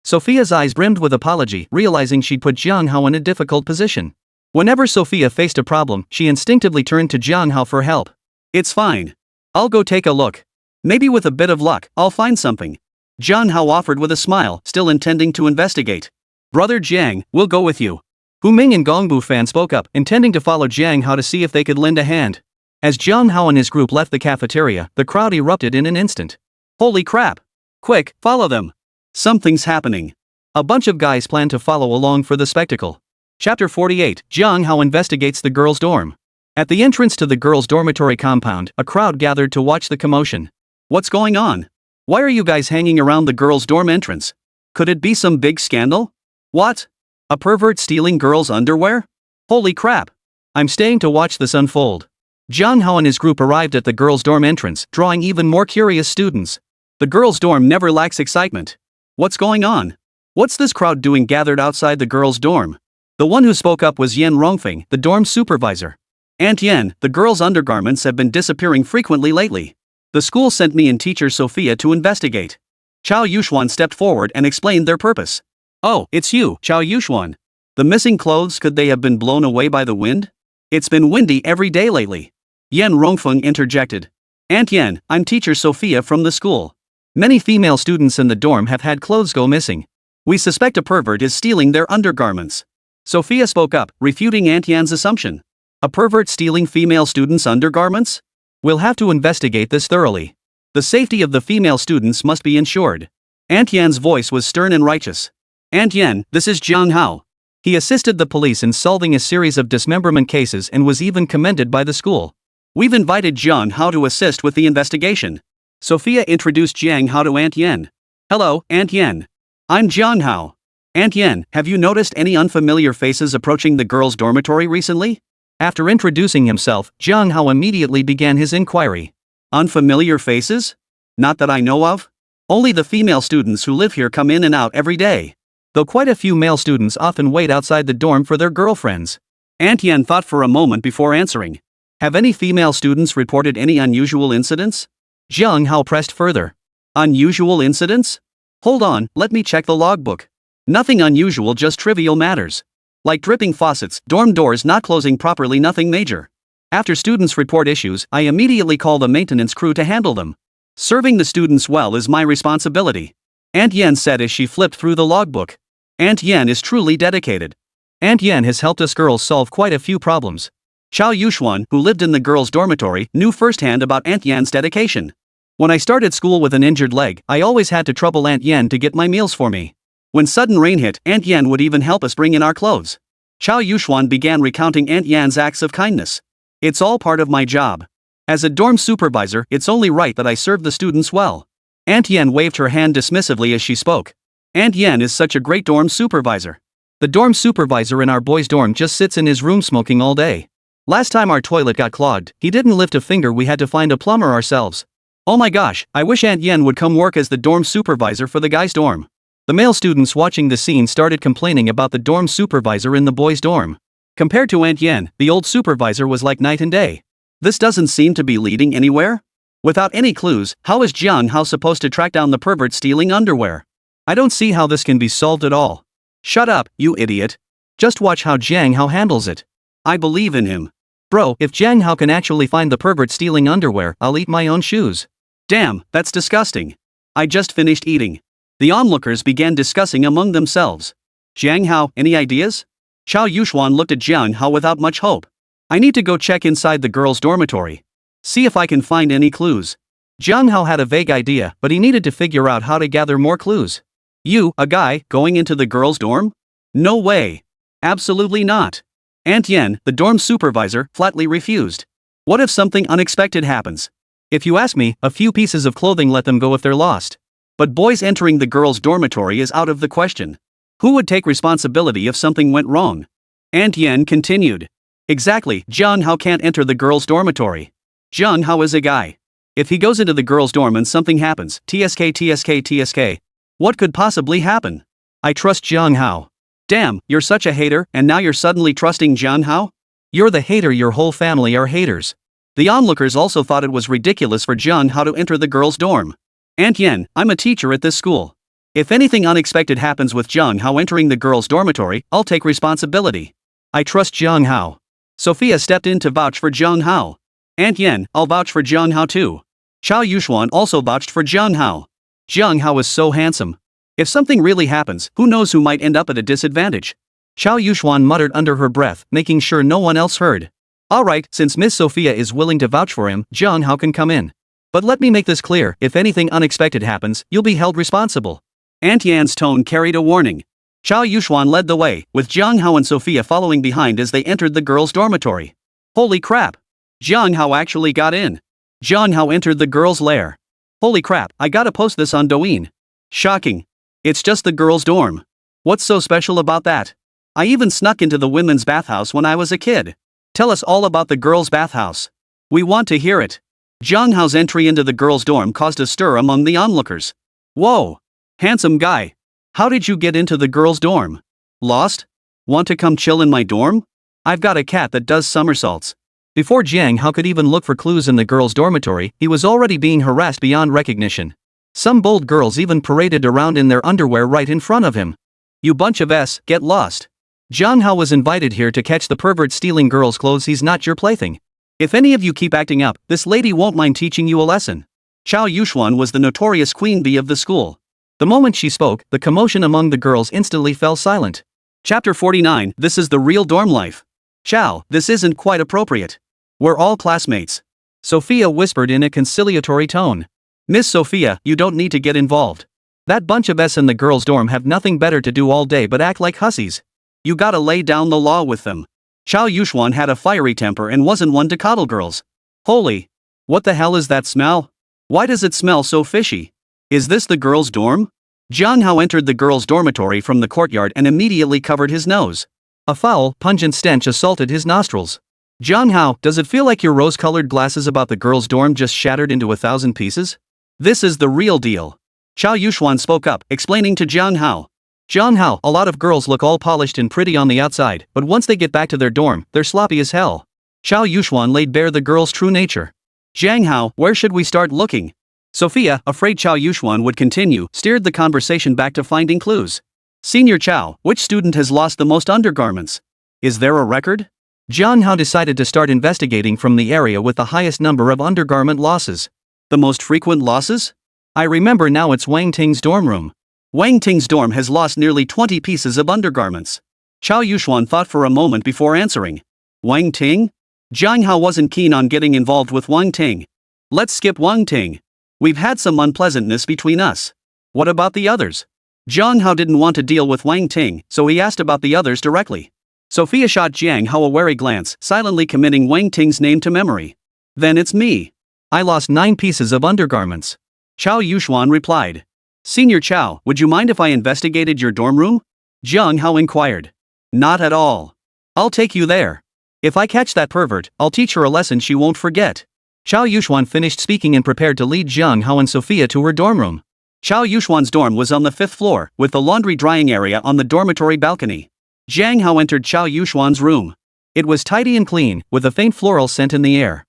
Sofia's eyes brimmed with apology, realizing she'd put Jiang Hao in a difficult position. Whenever Sofia faced a problem, she instinctively turned to Jiang Hao for help. It's fine. I'll go take a look. Maybe with a bit of luck, I'll find something. Jiang Hao offered with a smile, still intending to investigate. Brother Jiang, we'll go with you. Hu Ming and Gong Bu Fan spoke up, intending to follow Jiang Hao to see if they could lend a hand. As Jiang Hao and his group left the cafeteria, the crowd erupted in an instant. Holy crap! Quick, follow them. Something's happening. A bunch of guys plan to follow along for the spectacle. Chapter 48, Jiang Hao investigates the girls' dorm. At the entrance to the girls' dormitory compound, a crowd gathered to watch the commotion. What's going on? Why are you guys hanging around the girls' dorm entrance? Could it be some big scandal? What? A pervert stealing girls' underwear? Holy crap! I'm staying to watch this unfold. Jiang Hao and his group arrived at the girls' dorm entrance, drawing even more curious students. The girls' dorm never lacks excitement. What's going on? What's this crowd doing gathered outside the girls' dorm? The one who spoke up was Yan Rongfeng, the dorm supervisor. Aunt Yan, the girls' undergarments have been disappearing frequently lately. The school sent me and teacher Sofia to investigate. Chao Yuxuan stepped forward and explained their purpose. Oh, it's you, Chao Yuxuan. The missing clothes, could they have been blown away by the wind? It's been windy every day lately. Yan Rongfeng interjected. Aunt Yan, I'm teacher Sofia from the school. Many female students in the dorm have had clothes go missing. We suspect a pervert is stealing their undergarments. Sofia spoke up, refuting Aunt Yan's assumption. A pervert stealing female students' undergarments? We'll have to investigate this thoroughly. The safety of the female students must be ensured. Aunt Yan's voice was stern and righteous. Aunt Yan, this is Jiang Hao. He assisted the police in solving a series of dismemberment cases and was even commended by the school. We've invited Jiang Hao to assist with the investigation. Sofia introduced Jiang Hao to Aunt Yan. Hello, Aunt Yan. I'm Jiang Hao. Aunt Yan, have you noticed any unfamiliar faces approaching the girls' dormitory recently? After introducing himself, Jiang Hao immediately began his inquiry. Unfamiliar faces? Not that I know of. Only the female students who live here come in and out every day. Though quite a few male students often wait outside the dorm for their girlfriends. Aunt Yan thought for a moment before answering. Have any female students reported any unusual incidents? Jiang Hao pressed further. Unusual incidents? Hold on, let me check the logbook. Nothing unusual, just trivial matters. Like dripping faucets, dorm doors not closing properly, nothing major. After students report issues, I immediately call the maintenance crew to handle them. Serving the students well is my responsibility. Aunt Yan said as she flipped through the logbook. Aunt Yan is truly dedicated. Aunt Yan has helped us girls solve quite a few problems. Chao Yuxuan, who lived in the girls' dormitory, knew firsthand about Aunt Yan's dedication. When I started school with an injured leg, I always had to trouble Aunt Yan to get my meals for me. When sudden rain hit, Aunt Yan would even help us bring in our clothes. Chao Yuxuan began recounting Aunt Yan's acts of kindness. It's all part of my job. As a dorm supervisor, it's only right that I serve the students well. Aunt Yan waved her hand dismissively as she spoke. Aunt Yan is such a great dorm supervisor. The dorm supervisor in our boys' dorm just sits in his room smoking all day. Last time our toilet got clogged, he didn't lift a finger, we had to find a plumber ourselves. Oh my gosh, I wish Aunt Yan would come work as the dorm supervisor for the guys' dorm. The male students watching the scene started complaining about the dorm supervisor in the boys' dorm. Compared to Aunt Yan, the old supervisor was like night and day. This doesn't seem to be leading anywhere. Without any clues, how is Jiang Hao supposed to track down the pervert stealing underwear? I don't see how this can be solved at all. Shut up, you idiot. Just watch how Jiang Hao handles it. I believe in him. Bro, if Jiang Hao can actually find the pervert stealing underwear, I'll eat my own shoes. Damn, that's disgusting. I just finished eating. The onlookers began discussing among themselves. Jiang Hao, any ideas? Chao Yuxuan looked at Jiang Hao without much hope. I need to go check inside the girls' dormitory. See if I can find any clues. Jiang Hao had a vague idea, but he needed to figure out how to gather more clues. You, a guy, going into the girls' dorm? No way. Absolutely not. Aunt Yen, the dorm supervisor, flatly refused. What if something unexpected happens? If you ask me, a few pieces of clothing let them go if they're lost. But boys entering the girls' dormitory is out of the question. Who would take responsibility if something went wrong? Aunt Yen continued. Exactly, Jiang Hao can't enter the girls' dormitory. Jiang Hao is a guy. If he goes into the girls' dorm and something happens, TSK. What could possibly happen? I trust Jiang Hao. Damn, you're such a hater, and now you're suddenly trusting Jiang Hao? You're the hater, your whole family are haters. The onlookers also thought it was ridiculous for Jiang Hao to enter the girls' dorm. Aunt Yen, I'm a teacher at this school. If anything unexpected happens with Jiang Hao entering the girls' dormitory, I'll take responsibility. I trust Jiang Hao. Sofia stepped in to vouch for Jiang Hao. Aunt Yen, I'll vouch for Jiang Hao too. Chao Yuxuan also vouched for Jiang Hao. Jiang Hao is so handsome. If something really happens, who knows who might end up at a disadvantage? Chao Yuxuan muttered under her breath, making sure no one else heard. Alright, since Miss Sofia is willing to vouch for him, Jiang Hao can come in. But let me make this clear, if anything unexpected happens, you'll be held responsible. Aunt Yan's tone carried a warning. Chao Yuxuan led the way, with Jiang Hao and Sofia following behind as they entered the girls' dormitory. Holy crap! Jiang Hao actually got in. Jiang Hao entered the girls' lair. Holy crap, I gotta post this on Douyin. Shocking. It's just the girls' dorm. What's so special about that? I even snuck into the women's bathhouse when I was a kid. Tell us all about the girls' bathhouse. We want to hear it. Jiang Hao's entry into the girls' dorm caused a stir among the onlookers. Whoa! Handsome guy. How did you get into the girls' dorm? Lost? Want to come chill in my dorm? I've got a cat that does somersaults. Before Jiang Hao could even look for clues in the girls' dormitory, he was already being harassed beyond recognition. Some bold girls even paraded around in their underwear right in front of him. You bunch of get lost. Jiang Hao was invited here to catch the pervert stealing girls' clothes. He's not your plaything. If any of you keep acting up, this lady won't mind teaching you a lesson. Chao Yuxuan was the notorious queen bee of the school. The moment she spoke, the commotion among the girls instantly fell silent. Chapter 49, This is the real dorm life. Chao, this isn't quite appropriate. We're all classmates. Sofia whispered in a conciliatory tone. Miss Sofia, you don't need to get involved. That bunch of in the girls' dorm have nothing better to do all day but act like hussies. You gotta lay down the law with them. Chao Yuxuan had a fiery temper and wasn't one to coddle girls. Holy! What the hell is that smell? Why does it smell so fishy? Is this the girls' dorm? Jiang Hao entered the girls' dormitory from the courtyard and immediately covered his nose. A foul, pungent stench assaulted his nostrils. Jiang Hao, does it feel like your rose-colored glasses about the girls' dorm just shattered into 1,000 pieces? This is the real deal. Chao Yuxuan spoke up, explaining to Jiang Hao. Jiang Hao, a lot of girls look all polished and pretty on the outside, but once they get back to their dorm, they're sloppy as hell. Chao Yuxuan laid bare the girls' true nature. Jiang Hao, where should we start looking? Sophia, afraid Chao Yuxuan would continue, steered the conversation back to finding clues. Senior Chao, which student has lost the most undergarments? Is there a record? Jiang Hao decided to start investigating from the area with the highest number of undergarment losses. The most frequent losses? I remember now, it's Wang Ting's dorm room. Wang Ting's dorm has lost nearly 20 pieces of undergarments. Chao Yuxuan thought for a moment before answering. Wang Ting? Jiang Hao wasn't keen on getting involved with Wang Ting. Let's skip Wang Ting. We've had some unpleasantness between us. What about the others? Jiang Hao didn't want to deal with Wang Ting, so he asked about the others directly. Sophia shot Jiang Hao a wary glance, silently committing Wang Ting's name to memory. Then it's me. I lost 9 pieces of undergarments. Chao Yuxuan replied. Senior Chao, would you mind if I investigated your dorm room? Jiang Hao inquired. Not at all. I'll take you there. If I catch that pervert, I'll teach her a lesson she won't forget. Chao Yuxuan finished speaking and prepared to lead Jiang Hao and Sofia to her dorm room. Chao Yuxuan's dorm was on the 5th floor, with the laundry drying area on the dormitory balcony. Jiang Hao entered Chao Yuxuan's room. It was tidy and clean, with a faint floral scent in the air.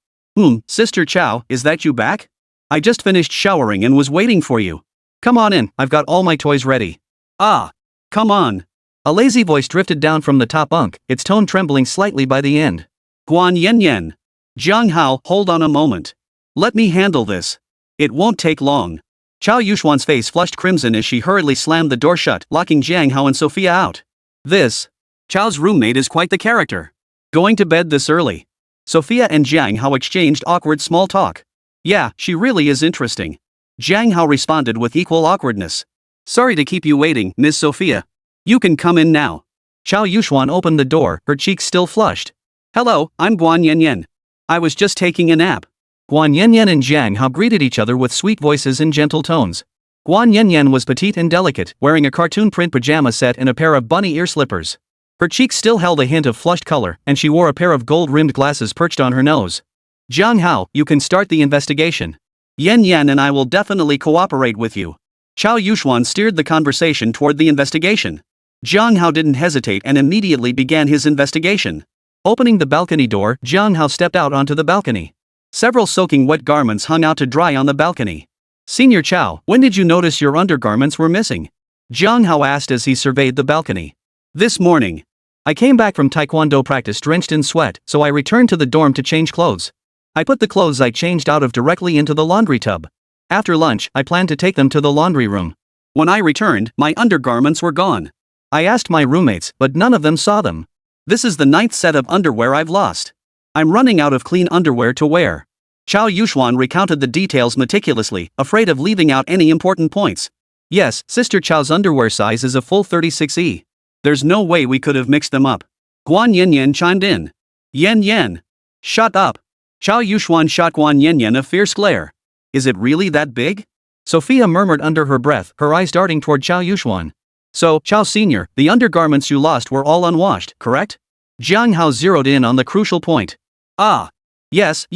Sister Chao, is that you back? I just finished showering and was waiting for you. Come on in, I've got all my toys ready. Ah, come on. A lazy voice drifted down from the top bunk, its tone trembling slightly by the end. Guan Yen Yen. Jiang Hao, hold on a moment. Let me handle this. It won't take long. Chao Yuxuan's face flushed crimson as she hurriedly slammed the door shut, locking Jiang Hao and Sofia out. Chao's roommate is quite the character. Going to bed this early. Sofia and Jiang Hao exchanged awkward small talk. Yeah, she really is interesting. Jiang Hao responded with equal awkwardness. Sorry to keep you waiting, Miss Sofia. You can come in now. Chao Yuxuan opened the door, her cheeks still flushed. Hello, I'm Guan Yanyan. I was just taking a nap. Guan Yanyan and Jiang Hao greeted each other with sweet voices and gentle tones. Guan Yanyan was petite and delicate, wearing a cartoon print pajama set and a pair of bunny ear slippers. Her cheeks still held a hint of flushed color, and she wore a pair of gold-rimmed glasses perched on her nose. Jiang Hao, you can start the investigation. Yan Yan and I will definitely cooperate with you. Chao Yuxuan steered the conversation toward the investigation. Jiang Hao didn't hesitate and immediately began his investigation. Opening the balcony door, Jiang Hao stepped out onto the balcony. Several soaking wet garments hung out to dry on the balcony. Senior Chao, when did you notice your undergarments were missing? Jiang Hao asked as he surveyed the balcony. This morning. I came back from taekwondo practice drenched in sweat, so I returned to the dorm to change clothes. I put the clothes I changed out of directly into the laundry tub. After lunch, I planned to take them to the laundry room. When I returned, my undergarments were gone. I asked my roommates, but none of them saw them. This is the 9th set of underwear I've lost. I'm running out of clean underwear to wear. Chao Yuxuan recounted the details meticulously, afraid of leaving out any important points. Yes, Sister Chao's underwear size is a full 36E. There's no way we could have mixed them up. Guan Yanyan chimed in. Yan Yan. Shut up. Chao Yuxuan shot Guan Yanyan a fierce glare. Is it really that big? Sofia murmured under her breath, her eyes darting toward Chao Yuxuan. So, Chao Senior, the undergarments you lost were all unwashed, correct? Jiang Hao zeroed in on the crucial point. Ah. Yes.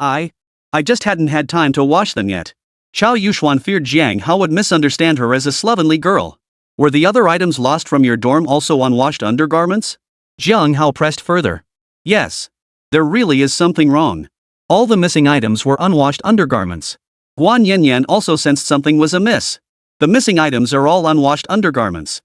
I just hadn't had time to wash them yet. Chao Yuxuan feared Jiang Hao would misunderstand her as a slovenly girl. Were the other items lost from your dorm also unwashed undergarments? Jiang Hao pressed further. Yes. There really is something wrong. All the missing items were unwashed undergarments. Guan Yanyan also sensed something was amiss. The missing items are all unwashed undergarments.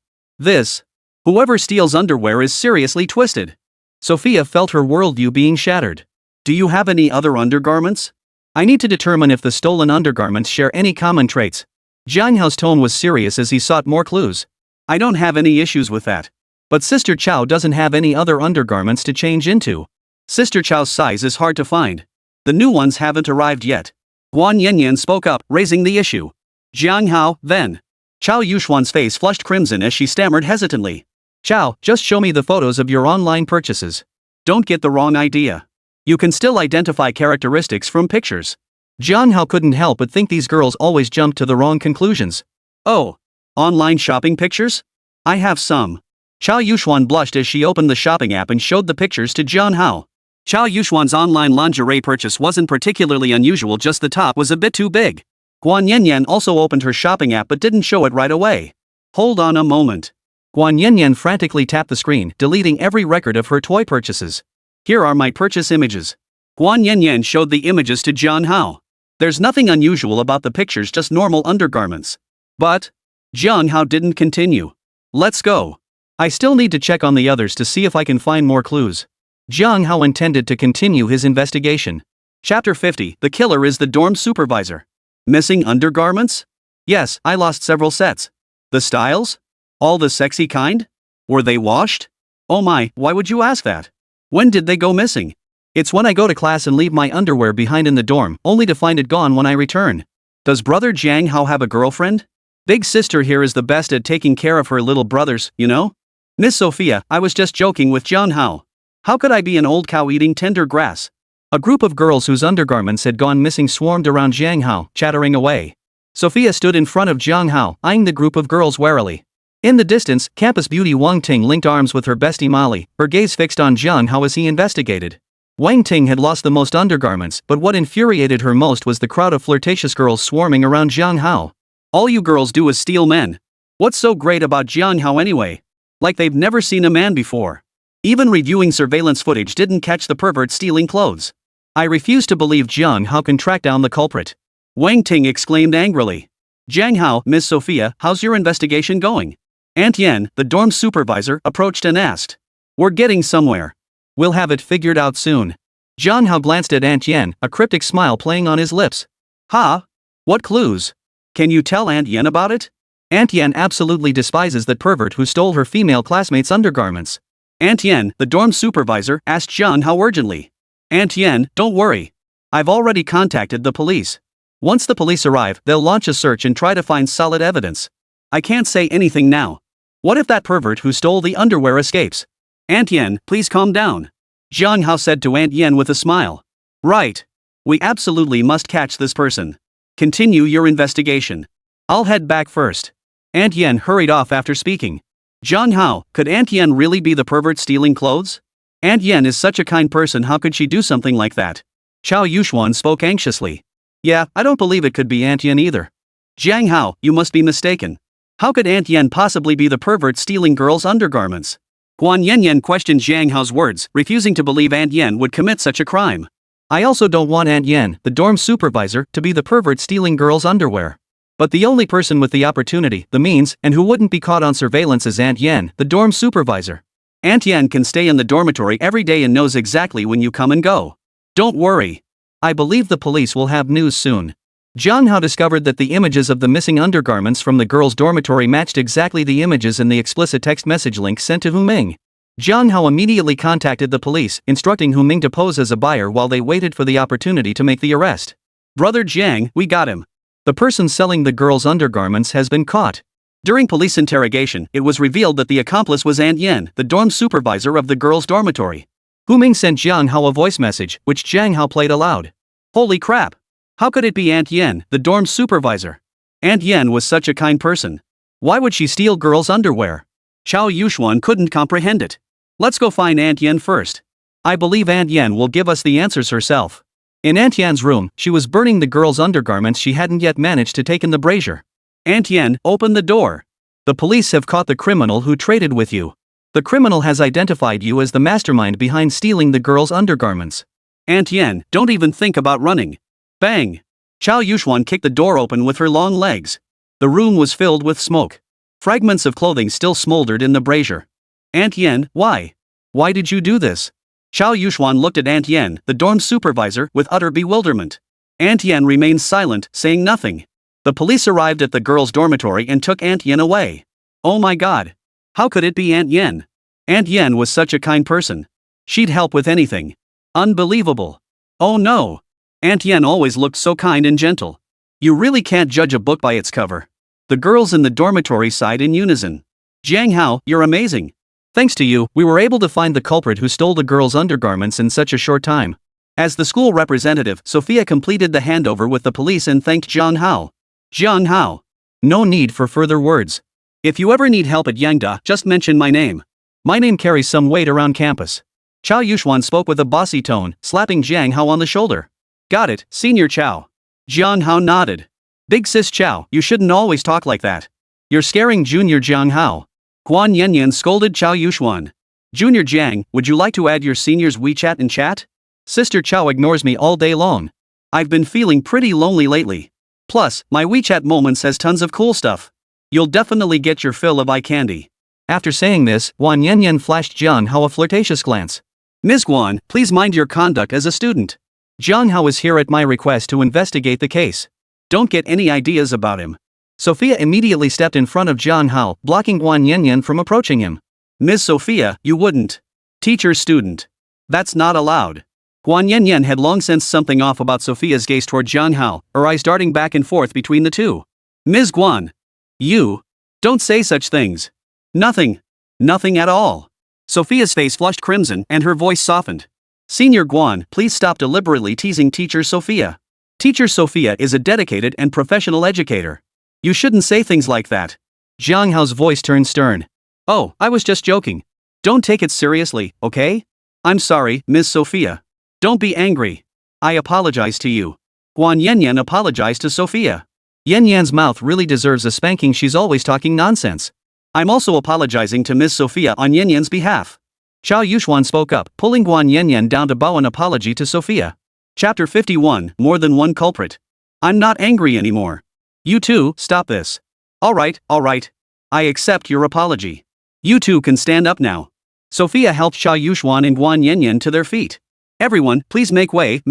Whoever steals underwear is seriously twisted. Sofia felt her worldview being shattered. Do you have any other undergarments? I need to determine if the stolen undergarments share any common traits. Jiang Hao's tone was serious as he sought more clues. I don't have any issues with that. But Sister Chao doesn't have any other undergarments to change into. Sister Chao's size is hard to find. The new ones haven't arrived yet. Guan Yanyan spoke up, raising the issue. Jiang Hao, then. Chao Yuxuan's face flushed crimson as she stammered hesitantly. Chao, just show me the photos of your online purchases. Don't get the wrong idea. You can still identify characteristics from pictures. Jiang Hao couldn't help but think these girls always jumped to the wrong conclusions. Oh. Online shopping pictures? I have some. Chao Yuxuan blushed as she opened the shopping app and showed the pictures to Jiang Hao. Chao Yuxuan's online lingerie purchase wasn't particularly unusual, just the top was a bit too big. Guan Yanyan also opened her shopping app but didn't show it right away. Hold on a moment. Guan Yanyan frantically tapped the screen, deleting every record of her toy purchases. Here are my purchase images. Guan Yanyan showed the images to Jiang Hao. There's nothing unusual about the pictures, just normal undergarments. But Jiang Hao didn't continue. Let's go. I still need to check on the others to see if I can find more clues. Jiang Hao intended to continue his investigation. Chapter 50. The killer is the dorm supervisor. Missing undergarments? Yes, I lost several sets. The styles? All the sexy kind? Were they washed? Oh my, why would you ask that? When did they go missing? It's when I go to class and leave my underwear behind in the dorm, only to find it gone when I return. Does brother Jiang Hao have a girlfriend? Big sister here is the best at taking care of her little brothers, you know? Miss Sofia, I was just joking with Jiang Hao. How could I be an old cow eating tender grass? A group of girls whose undergarments had gone missing swarmed around Jiang Hao, chattering away. Sofia stood in front of Jiang Hao, eyeing the group of girls warily. In the distance, campus beauty Wang Ting linked arms with her bestie Molly, her gaze fixed on Jiang Hao as he investigated. Wang Ting had lost the most undergarments, but what infuriated her most was the crowd of flirtatious girls swarming around Jiang Hao. All you girls do is steal men. What's so great about Jiang Hao anyway? Like they've never seen a man before. Even reviewing surveillance footage didn't catch the pervert stealing clothes. I refuse to believe Jiang Hao can track down the culprit. Wang Ting exclaimed angrily. Jiang Hao, Miss Sofia, how's your investigation going? Aunt Yan, the dorm supervisor, approached and asked. We're getting somewhere. We'll have it figured out soon. Jiang Hao glanced at Aunt Yan, a cryptic smile playing on his lips. Ha? What clues? Can you tell Aunt Yan about it? Aunt Yan absolutely despises that pervert who stole her female classmates' undergarments. Aunt Yan, the dorm supervisor, asked Jiang Hao urgently. Aunt Yen, don't worry. I've already contacted the police. Once the police arrive, they'll launch a search and try to find solid evidence. I can't say anything now. What if that pervert who stole the underwear escapes? Aunt Yen, please calm down. Jiang Hao said to Aunt Yen with a smile. Right. We absolutely must catch this person. Continue your investigation. I'll head back first. Aunt Yen hurried off after speaking. Jiang Hao, could Aunt Yen really be the pervert stealing clothes? Aunt Yen is such a kind person, how could she do something like that? Chao Yuxuan spoke anxiously. Yeah, I don't believe it could be Aunt Yen either. Jiang Hao, you must be mistaken. How could Aunt Yen possibly be the pervert stealing girls' undergarments? Guan Yanyan questioned Jiang Hao's words, refusing to believe Aunt Yen would commit such a crime. I also don't want Aunt Yen, the dorm supervisor, to be the pervert stealing girls' underwear. But the only person with the opportunity, the means, and who wouldn't be caught on surveillance is Aunt Yen, the dorm supervisor. Aunt Yen can stay in the dormitory every day and knows exactly when you come and go. Don't worry. I believe the police will have news soon. Jiang Hao discovered that the images of the missing undergarments from the girls' dormitory matched exactly the images in the explicit text message link sent to Hu Ming. Jiang Hao immediately contacted the police, instructing Hu Ming to pose as a buyer while they waited for the opportunity to make the arrest. Brother Jiang, we got him. The person selling the girls' undergarments has been caught. During police interrogation, it was revealed that the accomplice was Aunt Yen, the dorm supervisor of the girls' dormitory. Hu Ming sent Jiang Hao a voice message, which Jiang Hao played aloud. Holy crap! How could it be Aunt Yen, the dorm supervisor? Aunt Yen was such a kind person. Why would she steal girls' underwear? Chao Yuxuan couldn't comprehend it. Let's go find Aunt Yen first. I believe Aunt Yen will give us the answers herself. In Aunt Yen's room, she was burning the girls' undergarments she hadn't yet managed to take in the brazier. Aunt Yen, open the door. The police have caught the criminal who traded with you. The criminal has identified you as the mastermind behind stealing the girls' undergarments. Aunt Yen, don't even think about running. Bang! Chao Yuxuan kicked the door open with her long legs. The room was filled with smoke. Fragments of clothing still smoldered in the brazier. Aunt Yen, why? Why did you do this? Chao Yuxuan looked at Aunt Yen, the dorm supervisor, with utter bewilderment. Aunt Yen remained silent, saying nothing. The police arrived at the girls' dormitory and took Aunt Yen away. Oh my god! How could it be Aunt Yen? Aunt Yen was such a kind person. She'd help with anything. Unbelievable. Oh no! Aunt Yen always looked so kind and gentle. You really can't judge a book by its cover. The girls in the dormitory sighed in unison. Jiang Hao, you're amazing. Thanks to you, we were able to find the culprit who stole the girls' undergarments in such a short time. As the school representative, Sofia completed the handover with the police and thanked Jiang Hao. Jiang Hao. No need for further words. If you ever need help at Yangda, just mention my name. My name carries some weight around campus. Chao Yuxuan spoke with a bossy tone, slapping Jiang Hao on the shoulder. Got it, Senior Chao. Jiang Hao nodded. Big sis Chao, you shouldn't always talk like that. You're scaring Junior Jiang Hao. Guan Yanyan scolded Chao Yuxuan. Junior Jiang, would you like to add your senior's WeChat in chat? Sister Chao ignores me all day long. I've been feeling pretty lonely lately. Plus, my WeChat moments has tons of cool stuff. You'll definitely get your fill of eye candy. After saying this, Guan Yanyan flashed Jiang Hao a flirtatious glance. Ms. Guan, please mind your conduct as a student. Jiang Hao is here at my request to investigate the case. Don't get any ideas about him. Sofia immediately stepped in front of Jiang Hao, blocking Guan Yanyan from approaching him. Ms. Sofia, you wouldn't. Teacher-student. That's not allowed. Guan Yanyan had long sensed something off about Sofia's gaze toward Jiang Hao, her eyes darting back and forth between the two. Ms. Guan. You. Don't say such things. Nothing. Nothing at all. Sophia's face flushed crimson and her voice softened. Senior Guan, please stop deliberately teasing Teacher Sofia. Teacher Sofia is a dedicated and professional educator. You shouldn't say things like that. Jiang Hao's voice turned stern. Oh, I was just joking. Don't take it seriously, okay? I'm sorry, Ms. Sofia. Don't be angry. I apologize to you. Guan Yanyan apologized to Sofia. Yanyan's mouth really deserves a spanking, she's always talking nonsense. I'm also apologizing to Ms. Sofia on Yanyan's behalf. Chao Yuxuan spoke up, pulling Guan Yanyan down to bow an apology to Sofia. Chapter 51, More Than One Culprit. I'm not angry anymore. You two, stop this. Alright. I accept your apology. You two can stand up now. Sofia helped Chao Yuxuan and Guan Yanyan to their feet. Everyone, please make way.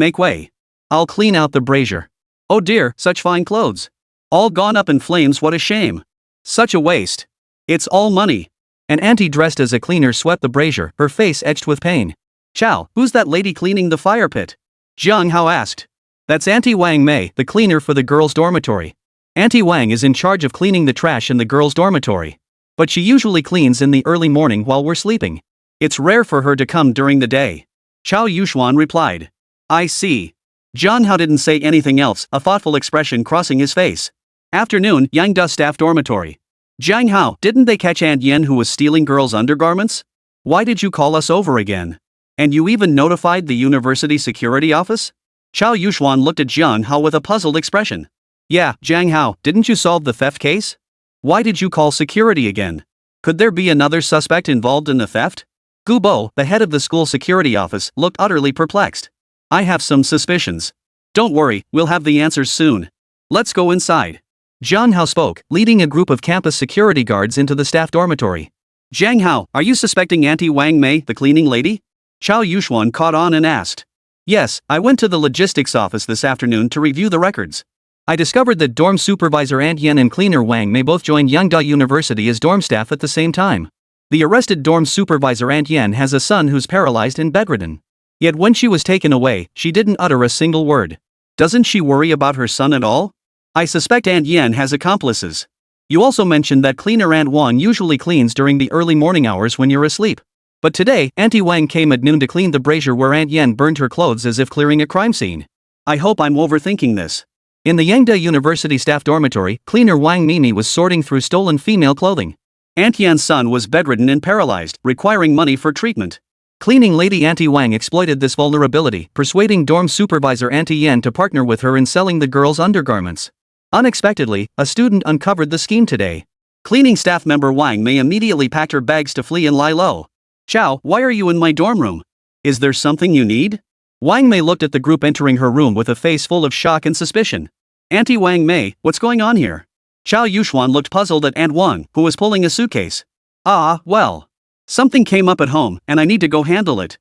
I'll clean out the brazier. Oh dear, such fine clothes. All gone up in flames, what a shame. Such a waste. It's all money. An auntie dressed as a cleaner swept the brazier, her face etched with pain. Chow, who's that lady cleaning the fire pit? Jiang Hao asked. That's Auntie Wang Mei, the cleaner for the girls' dormitory. Auntie Wang is in charge of cleaning the trash in the girls' dormitory. But she usually cleans in the early morning while we're sleeping. It's rare for her to come during the day. Chow Yuxuan replied. I see. Jiang Hao didn't say anything else, a thoughtful expression crossing his face. Afternoon, Yangda staff dormitory. Jiang Hao, didn't they catch Aunt Yen who was stealing girls' undergarments? Why did you call us over again? And you even notified the university security office? Chow Yuxuan looked at Jiang Hao with a puzzled expression. Yeah, Jiang Hao, didn't you solve the theft case? Why did you call security again? Could there be another suspect involved in the theft? Gu Bo, the head of the school security office, looked utterly perplexed. I have some suspicions. Don't worry, we'll have the answers soon. Let's go inside. Jiang Hao spoke, leading a group of campus security guards into the staff dormitory. Jiang Hao, are you suspecting Auntie Wang Mei, the cleaning lady? Chow Yuxuan caught on and asked. Yes, I went to the logistics office this afternoon to review the records. I discovered that dorm supervisor Aunt Yen and cleaner Wang Mei both joined Yangda University as dorm staff at the same time. The arrested dorm supervisor Aunt Yen has a son who's paralyzed and bedridden. Yet when she was taken away, she didn't utter a single word. Doesn't she worry about her son at all? I suspect Aunt Yen has accomplices. You also mentioned that cleaner Aunt Wang usually cleans during the early morning hours when you're asleep. But today, Auntie Wang came at noon to clean the brazier where Aunt Yen burned her clothes as if clearing a crime scene. I hope I'm overthinking this. In the Yangda University staff dormitory, cleaner Wang Mimi was sorting through stolen female clothing. Aunt Yen's son was bedridden and paralyzed, requiring money for treatment. Cleaning lady Auntie Wang exploited this vulnerability, persuading dorm supervisor Auntie Yen to partner with her in selling the girls' undergarments. Unexpectedly, a student uncovered the scheme today. Cleaning staff member Wang Mei immediately packed her bags to flee and lie low. Chow, why are you in my dorm room? Is there something you need? Wang Mei looked at the group entering her room with a face full of shock and suspicion. Auntie Wang Mei, what's going on here? Chow Yuxuan looked puzzled at Aunt Wang, who was pulling a suitcase. Well. Something came up at home, and I need to go handle it.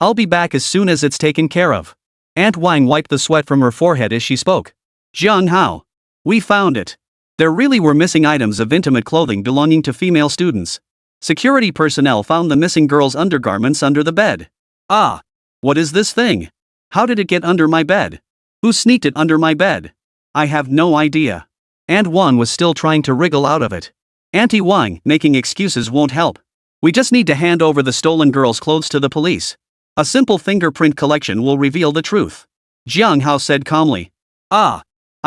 I'll be back as soon as it's taken care of. Aunt Wang wiped the sweat from her forehead as she spoke. Jiang Hao. We found it. There really were missing items of intimate clothing belonging to female students. Security personnel found the missing girls' undergarments under the bed. What is this thing? How did it get under my bed? Who sneaked it under my bed? I have no idea. Aunt Wang was still trying to wriggle out of it. Auntie Wang, making excuses won't help. We just need to hand over the stolen girls' clothes to the police. A simple fingerprint collection will reveal the truth. Jiang Hao said calmly. I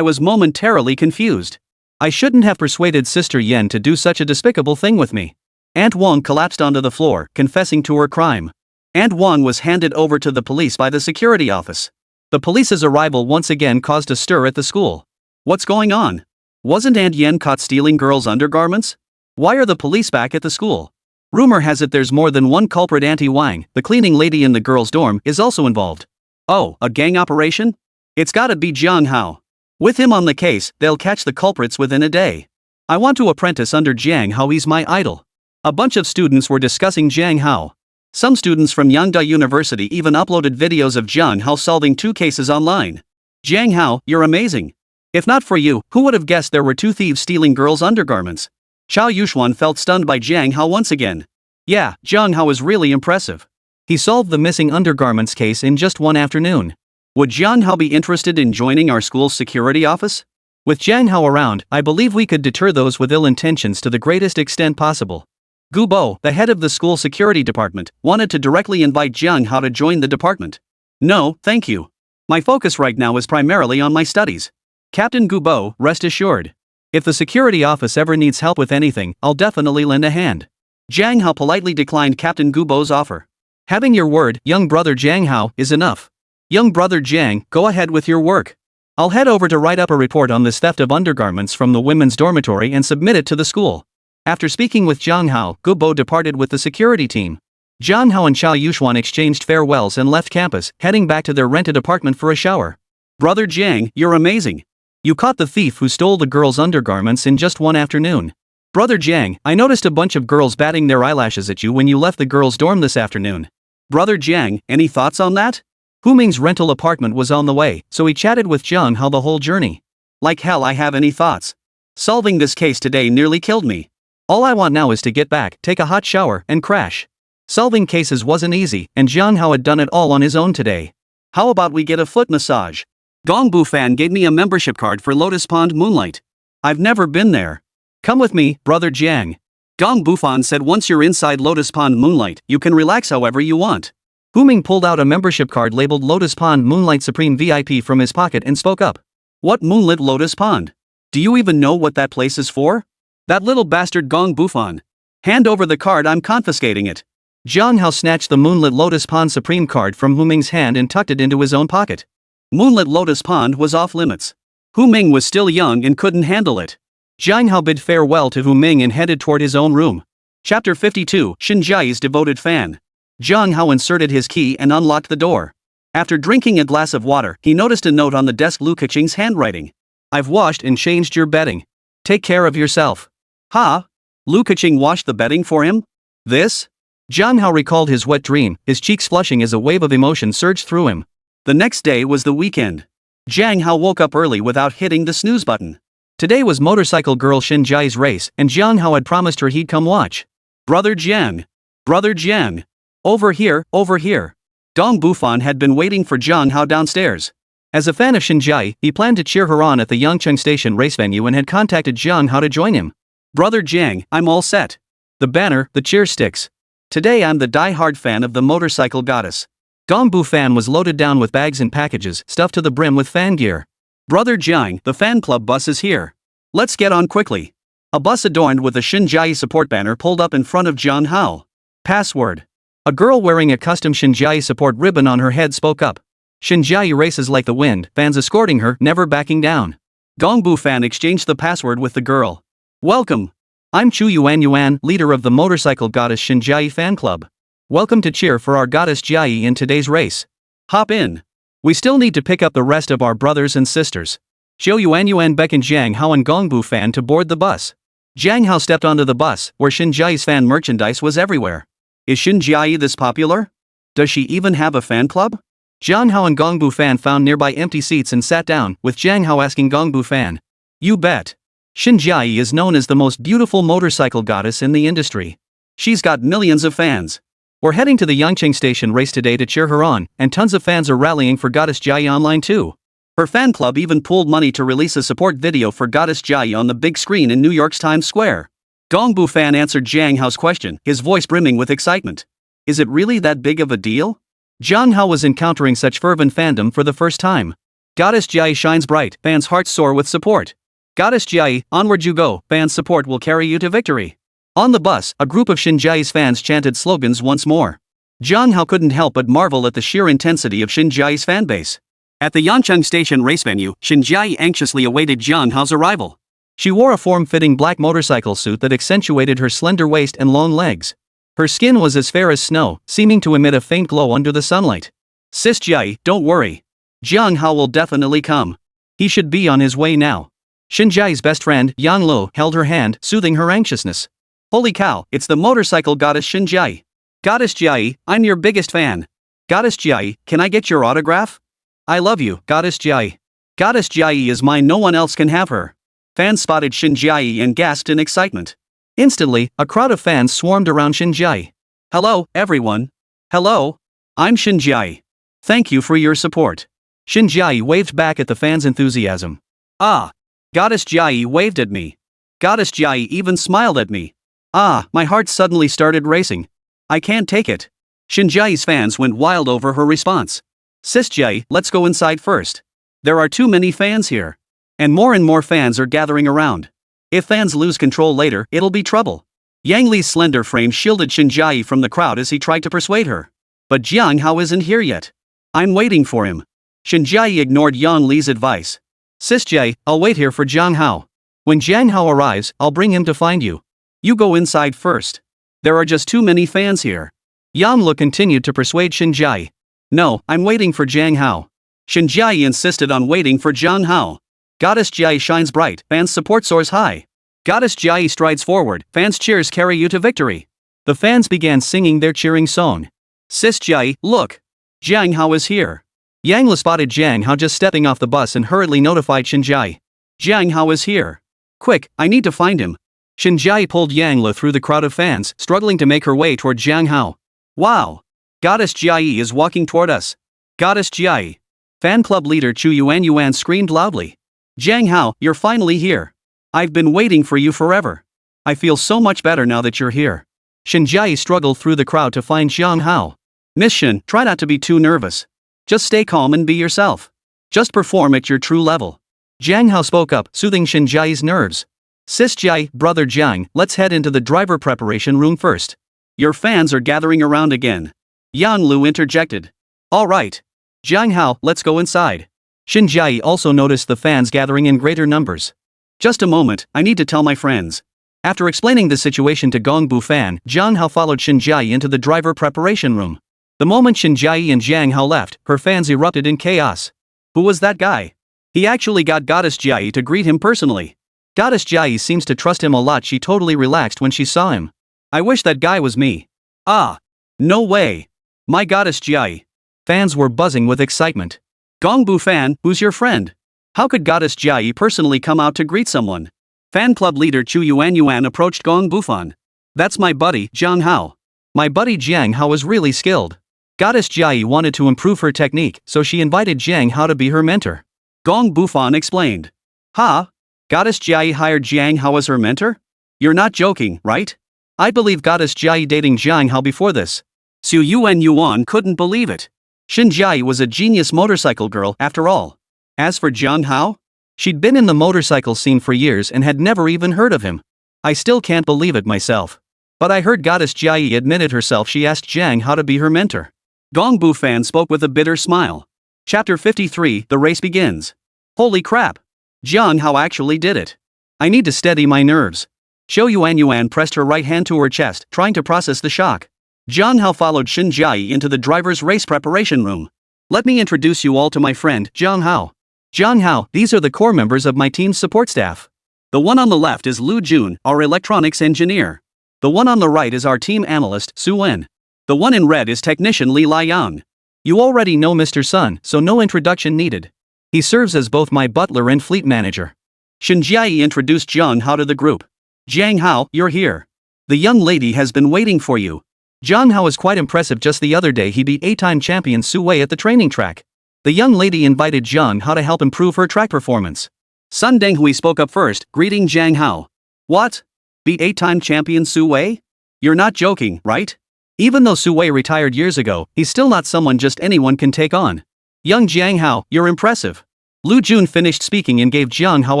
was momentarily confused. I shouldn't have persuaded Sister Yen to do such a despicable thing with me. Aunt Wang collapsed onto the floor, confessing to her crime. Aunt Wang was handed over to the police by the security office. The police's arrival once again caused a stir at the school. What's going on? Wasn't Aunt Yen caught stealing girls' undergarments? Why are the police back at the school? Rumor has it there's more than one culprit. Auntie Wang, the cleaning lady in the girls' dorm, is also involved. Oh, a gang operation? It's gotta be Jiang Hao. With him on the case, they'll catch the culprits within a day. I want to apprentice under Jiang Hao, he's my idol. A bunch of students were discussing Jiang Hao. Some students from Yangda University even uploaded videos of Jiang Hao solving 2 cases online. Jiang Hao, you're amazing. If not for you, who would have guessed there were 2 thieves stealing girls' undergarments? Chow Yuxuan felt stunned by Jiang Hao once again. Yeah, Jiang Hao is really impressive. He solved the missing undergarments case in just one afternoon. Would Jiang Hao be interested in joining our school's security office? With Jiang Hao around, I believe we could deter those with ill intentions to the greatest extent possible. Gu Bo, the head of the school security department, wanted to directly invite Jiang Hao to join the department. No, thank you. My focus right now is primarily on my studies. Captain Gu Bo, rest assured. If the security office ever needs help with anything, I'll definitely lend a hand. Jiang Hao politely declined Captain Gu Bo's offer. Having your word, young brother Jiang Hao, is enough. Young brother Jiang, go ahead with your work. I'll head over to write up a report on this theft of undergarments from the women's dormitory and submit it to the school. After speaking with Jiang Hao, Gu Bo departed with the security team. Jiang Hao and Chow Yuxuan exchanged farewells and left campus, heading back to their rented apartment for a shower. Brother Jiang, you're amazing. You caught the thief who stole the girls' undergarments in just one afternoon. Brother Jiang, I noticed a bunch of girls batting their eyelashes at you when you left the girls' dorm this afternoon. Brother Jiang, any thoughts on that? Hu Ming's rental apartment was on the way, so he chatted with Jiang Hao the whole journey. Like hell I have any thoughts. Solving this case today nearly killed me. All I want now is to get back, take a hot shower, and crash. Solving cases wasn't easy, and Jiang Hao had done it all on his own today. How about we get a foot massage? Gongbu fan gave me a membership card for Lotus Pond Moonlight. I've never been there. Come with me, brother Jiang. Gong Bufan said once you're inside Lotus Pond Moonlight, you can relax however you want. Hu Ming pulled out a membership card labeled Lotus Pond Moonlight Supreme VIP from his pocket and spoke up. What moonlit Lotus Pond? Do you even know what that place is for? That little bastard Gong Bufan. Hand over the card, I'm confiscating it. Jiang Hao snatched the Moonlit Lotus Pond Supreme card from Hu Ming's hand and tucked it into his own pocket. Moonlit Lotus Pond was off limits. Hu Ming was still young and couldn't handle it. Jiang Hao bid farewell to Hu Ming and headed toward his own room. Chapter 52, Xinjiai's devoted fan. Jiang Hao inserted his key and unlocked the door. After drinking a glass of water, he noticed a note on the desk, Lu Keqing's handwriting. I've washed and changed your bedding. Take care of yourself. Ha? Lu Keqing washed the bedding for him? This? Jiang Hao recalled his wet dream, his cheeks flushing as a wave of emotion surged through him. The next day was the weekend. Jiang Hao woke up early without hitting the snooze button. Today was motorcycle girl Xinjiai's race, and Jiang Hao had promised her he'd come watch. Brother Jiang. Brother Jiang. Over here, over here. Dong Bufan had been waiting for Jiang Hao downstairs. As a fan of Xinjiai, he planned to cheer her on at the Yangcheng Station race venue and had contacted Jiang Hao to join him. Brother Jiang, I'm all set. The banner, the cheer sticks. Today I'm the die-hard fan of the motorcycle goddess. Gongbu fan was loaded down with bags and packages, stuffed to the brim with fan gear. Brother Jiang, the fan club bus is here. Let's get on quickly. A bus adorned with a Xinjiai support banner pulled up in front of Jiang Hao. Password. A girl wearing a custom Xinjiai support ribbon on her head spoke up. Xinjiai races like the wind, fans escorting her, never backing down. Gongbu fan exchanged the password with the girl. Welcome. I'm Chu Yuan, leader of the motorcycle goddess Xinjiai fan club. Welcome to cheer for our goddess Jiai in today's race. Hop in. We still need to pick up the rest of our brothers and sisters. Xiu Yuan beckoned Jiang Hao and Gongbu fan to board the bus. Jiang Hao stepped onto the bus, where Xinjiai's fan merchandise was everywhere. Is Xinjiai this popular? Does she even have a fan club? Jiang Hao and Gongbu fan found nearby empty seats and sat down, with Jiang Hao asking Gongbu fan. You bet. Xinjiai is known as the most beautiful motorcycle goddess in the industry. She's got millions of fans. We're heading to the Yangcheng Station race today to cheer her on, and tons of fans are rallying for Goddess Jiai online too. Her fan club even pooled money to release a support video for Goddess Jiai on the big screen in New York's Times Square. Gongbu fan answered Jiang Hao's question, his voice brimming with excitement. Is it really that big of a deal? Jiang Hao was encountering such fervent fandom for the first time. Goddess Jiai shines bright, fans' hearts soar with support. Goddess Jiai, onward you go, fans' support will carry you to victory. On the bus, a group of Xinjiai's fans chanted slogans once more. Jiang Hao couldn't help but marvel at the sheer intensity of Xinjiai's fanbase. At the Yangcheng Station race venue, Xinjiai anxiously awaited Jiang Hao's arrival. She wore a form-fitting black motorcycle suit that accentuated her slender waist and long legs. Her skin was as fair as snow, seeming to emit a faint glow under the sunlight. Sis Jiai, don't worry. Jiang Hao will definitely come. He should be on his way now. Xinjiai's best friend, Yang Lo, held her hand, soothing her anxiousness. Holy cow, it's the motorcycle goddess Xinjiai. Goddess Jiai, I'm your biggest fan. Goddess Jiai, can I get your autograph? I love you, Goddess Jiai. Goddess Jiai is mine, no one else can have her. Fans spotted Xinjiai and gasped in excitement. Instantly, a crowd of fans swarmed around Xinjiai. Hello, everyone. Hello. I'm Xinjiai. Thank you for your support. Xinjiai waved back at the fans' enthusiasm. Ah. Goddess Jiai waved at me. Goddess Jiai even smiled at me. Ah, my heart suddenly started racing. I can't take it. Xinjiai's fans went wild over her response. Sis Jiai, let's go inside first. There are too many fans here. And more fans are gathering around. If fans lose control later, it'll be trouble. Yang Li's slender frame shielded Xinjiai from the crowd as he tried to persuade her. But Jiang Hao isn't here yet. I'm waiting for him. Xinjiai ignored Yang Li's advice. Sis Jiai, I'll wait here for Jiang Hao. When Jiang Hao arrives, I'll bring him to find you. You go inside first. There are just too many fans here. Yang Lo continued to persuade Xinjiai. No, I'm waiting for Jiang Hao. Xinjiai insisted on waiting for Jiang Hao. Goddess Jiai shines bright, fans' support soars high. Goddess Jiai strides forward, fans' cheers carry you to victory. The fans began singing their cheering song. Sis Jiai, look. Jiang Hao is here. Yang Lo spotted Jiang Hao just stepping off the bus and hurriedly notified Xinjiai. Jiang Hao is here. Quick, I need to find him. Xinjiai pulled Yang Lo through the crowd of fans, struggling to make her way toward Jiang Hao. Wow! Goddess Jiai is walking toward us. Goddess Jiai. Fan club leader Chu Yuan screamed loudly. Jiang Hao, you're finally here. I've been waiting for you forever. I feel so much better now that you're here. Shen Jiai struggled through the crowd to find Jiang Hao. Miss Shen, try not to be too nervous. Just stay calm and be yourself. Just perform at your true level. Jiang Hao spoke up, soothing Shen Jiai's nerves. Sis Jiai, brother Jiang, let's head into the driver preparation room first. Your fans are gathering around again. Yang Lu interjected. All right. Jiang Hao, let's go inside. Shen Jiai also noticed the fans gathering in greater numbers. Just a moment, I need to tell my friends. After explaining the situation to Gong Bu Fan, Jiang Hao followed Shen Jiai into the driver preparation room. The moment Shen Jiai and Jiang Hao left, her fans erupted in chaos. Who was that guy? He actually got Goddess Jiai to greet him personally. Goddess Jiai seems to trust him a lot. She totally relaxed when she saw him. I wish that guy was me. Ah. No way. My Goddess Jiai. Fans were buzzing with excitement. Gong Bu Fan, who's your friend? How could Goddess Jiai personally come out to greet someone? Fan club leader Chu Yuan approached Gong Bu Fan. That's my buddy, Jiang Hao. My buddy Jiang Hao is really skilled. Goddess Jiai wanted to improve her technique, so she invited Jiang Hao to be her mentor. Gong Bu Fan explained. Huh? Goddess Jiai hired Jiang Hao as her mentor? You're not joking, right? I believe Goddess Jiai dating Jiang Hao before this. Su Yuan couldn't believe it. Shen Jiai was a genius motorcycle girl after all. As for Jiang Hao, she'd been in the motorcycle scene for years and had never even heard of him. I still can't believe it myself. But I heard Goddess Jiai admitted herself she asked Jiang Hao to be her mentor. Gong Bu Fan spoke with a bitter smile. Chapter 53, the race begins. Holy crap! Jiang Hao actually did it. I need to steady my nerves. Xiao Yuan pressed her right hand to her chest, trying to process the shock. Jiang Hao followed Shen Jiai into the driver's race preparation room. Let me introduce you all to my friend, Jiang Hao. Jiang Hao, these are the core members of my team's support staff. The one on the left is Lu Jun, our electronics engineer. The one on the right is our team analyst, Su Wen. The one in red is technician Li Liang. You already know Mr. Sun, so no introduction needed. He serves as both my butler and fleet manager. Shen Jiai introduced Jiang Hao to the group. Jiang Hao, you're here. The young lady has been waiting for you. Jiang Hao is quite impressive. Just the other day he beat 8-time champion Su Wei at the training track. The young lady invited Jiang Hao to help improve her track performance. Sun Denghui spoke up first, greeting Jiang Hao. What? Beat 8-time champion Su Wei? You're not joking, right? Even though Su Wei retired years ago, he's still not someone just anyone can take on. Young Jiang Hao, you're impressive. Lu Jun finished speaking and gave Jiang Hao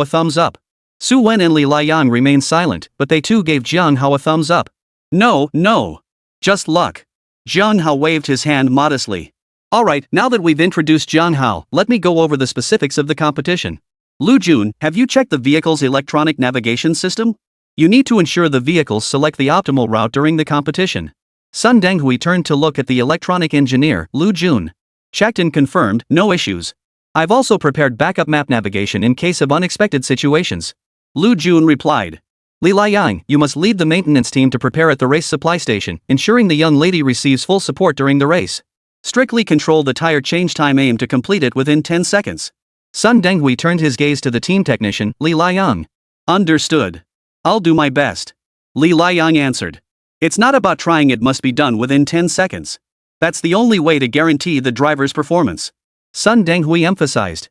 a thumbs up. Su Wen and Li Liang remained silent, but they too gave Jiang Hao a thumbs up. No. Just luck. Jiang Hao waved his hand modestly. Alright, now that we've introduced Jiang Hao, let me go over the specifics of the competition. Lu Jun, have you checked the vehicle's electronic navigation system? You need to ensure the vehicles select the optimal route during the competition. Sun Denghui turned to look at the electronic engineer, Lu Jun. Checked and confirmed, no issues. I've also prepared backup map navigation in case of unexpected situations. Lu Jun replied. Li Liang, you must lead the maintenance team to prepare at the race supply station, ensuring the young lady receives full support during the race. Strictly control the tire change time. Aim to complete it within 10 seconds. Sun Denghui turned his gaze to the team technician, Li Liang. Understood. I'll do my best. Li Liang answered. It's not about trying, it must be done within 10 seconds. That's the only way to guarantee the driver's performance. Sun Denghui emphasized.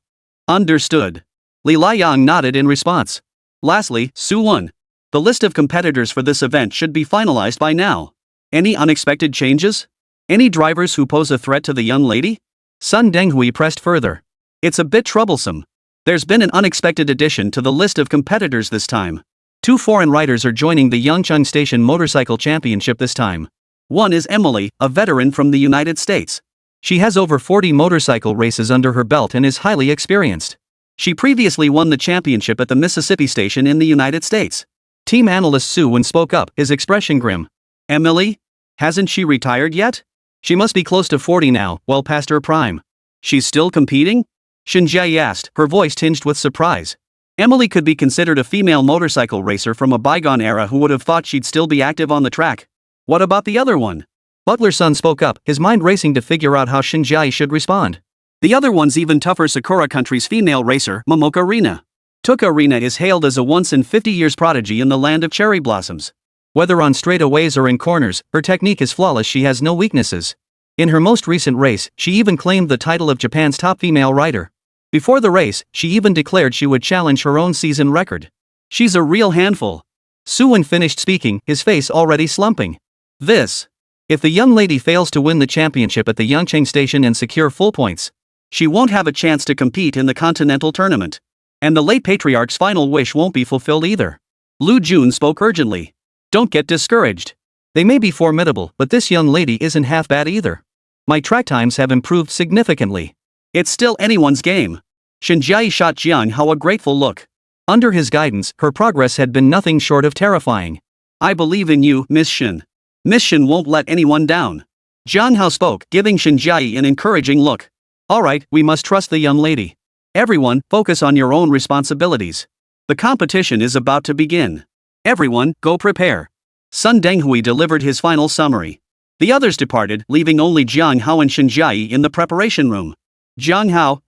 Understood. Li Liang nodded in response. Lastly, Su Wen. The list of competitors for this event should be finalized by now. Any unexpected changes? Any drivers who pose a threat to the young lady? Sun Denghui pressed further. It's a bit troublesome. There's been an unexpected addition to the list of competitors this time. 2 foreign riders are joining the Yangcheng Station Motorcycle Championship this time. One is Emily, a veteran from the United States. She has over 40 motorcycle races under her belt and is highly experienced. She previously won the championship at the Mississippi Station in the United States. Team analyst Su Wen spoke up, his expression grim. Emily? Hasn't she retired yet? She must be close to 40 now, well past her prime. She's still competing? Shen Jiai asked, her voice tinged with surprise. Emily could be considered a female motorcycle racer from a bygone era. Who would have thought she'd still be active on the track? What about the other one? Butler Sun spoke up, his mind racing to figure out how Shen Jiai should respond. The other one's even tougher. Sakura Country's female racer, Momoka Rina. Tuka Rina is hailed as a once-in-50 years prodigy in the land of cherry blossoms. Whether on straightaways or in corners, her technique is flawless. She has no weaknesses. In her most recent race, she even claimed the title of Japan's top female rider. Before the race, she even declared she would challenge her own season record. She's a real handful. Suwon finished speaking, his face already slumping. If the young lady fails to win the championship at the Yangcheng station and secure full points, she won't have a chance to compete in the continental tournament. And the late patriarch's final wish won't be fulfilled either. Lu Jun spoke urgently. Don't get discouraged. They may be formidable, but this young lady isn't half bad either. My track times have improved significantly. It's still anyone's game. Shinjiai shot Jiang Hao a grateful look. Under his guidance, her progress had been nothing short of terrifying. I believe in you, Miss Shin. Miss Shin won't let anyone down. Jiang Hao spoke, giving Shinjiai an encouraging look. Alright, we must trust the young lady. Everyone, focus on your own responsibilities. The competition is about to begin. Everyone, go prepare. Sun Denghui delivered his final summary. The others departed, leaving only Jiang Hao and Shinjiai in the preparation room. Jiang Hao,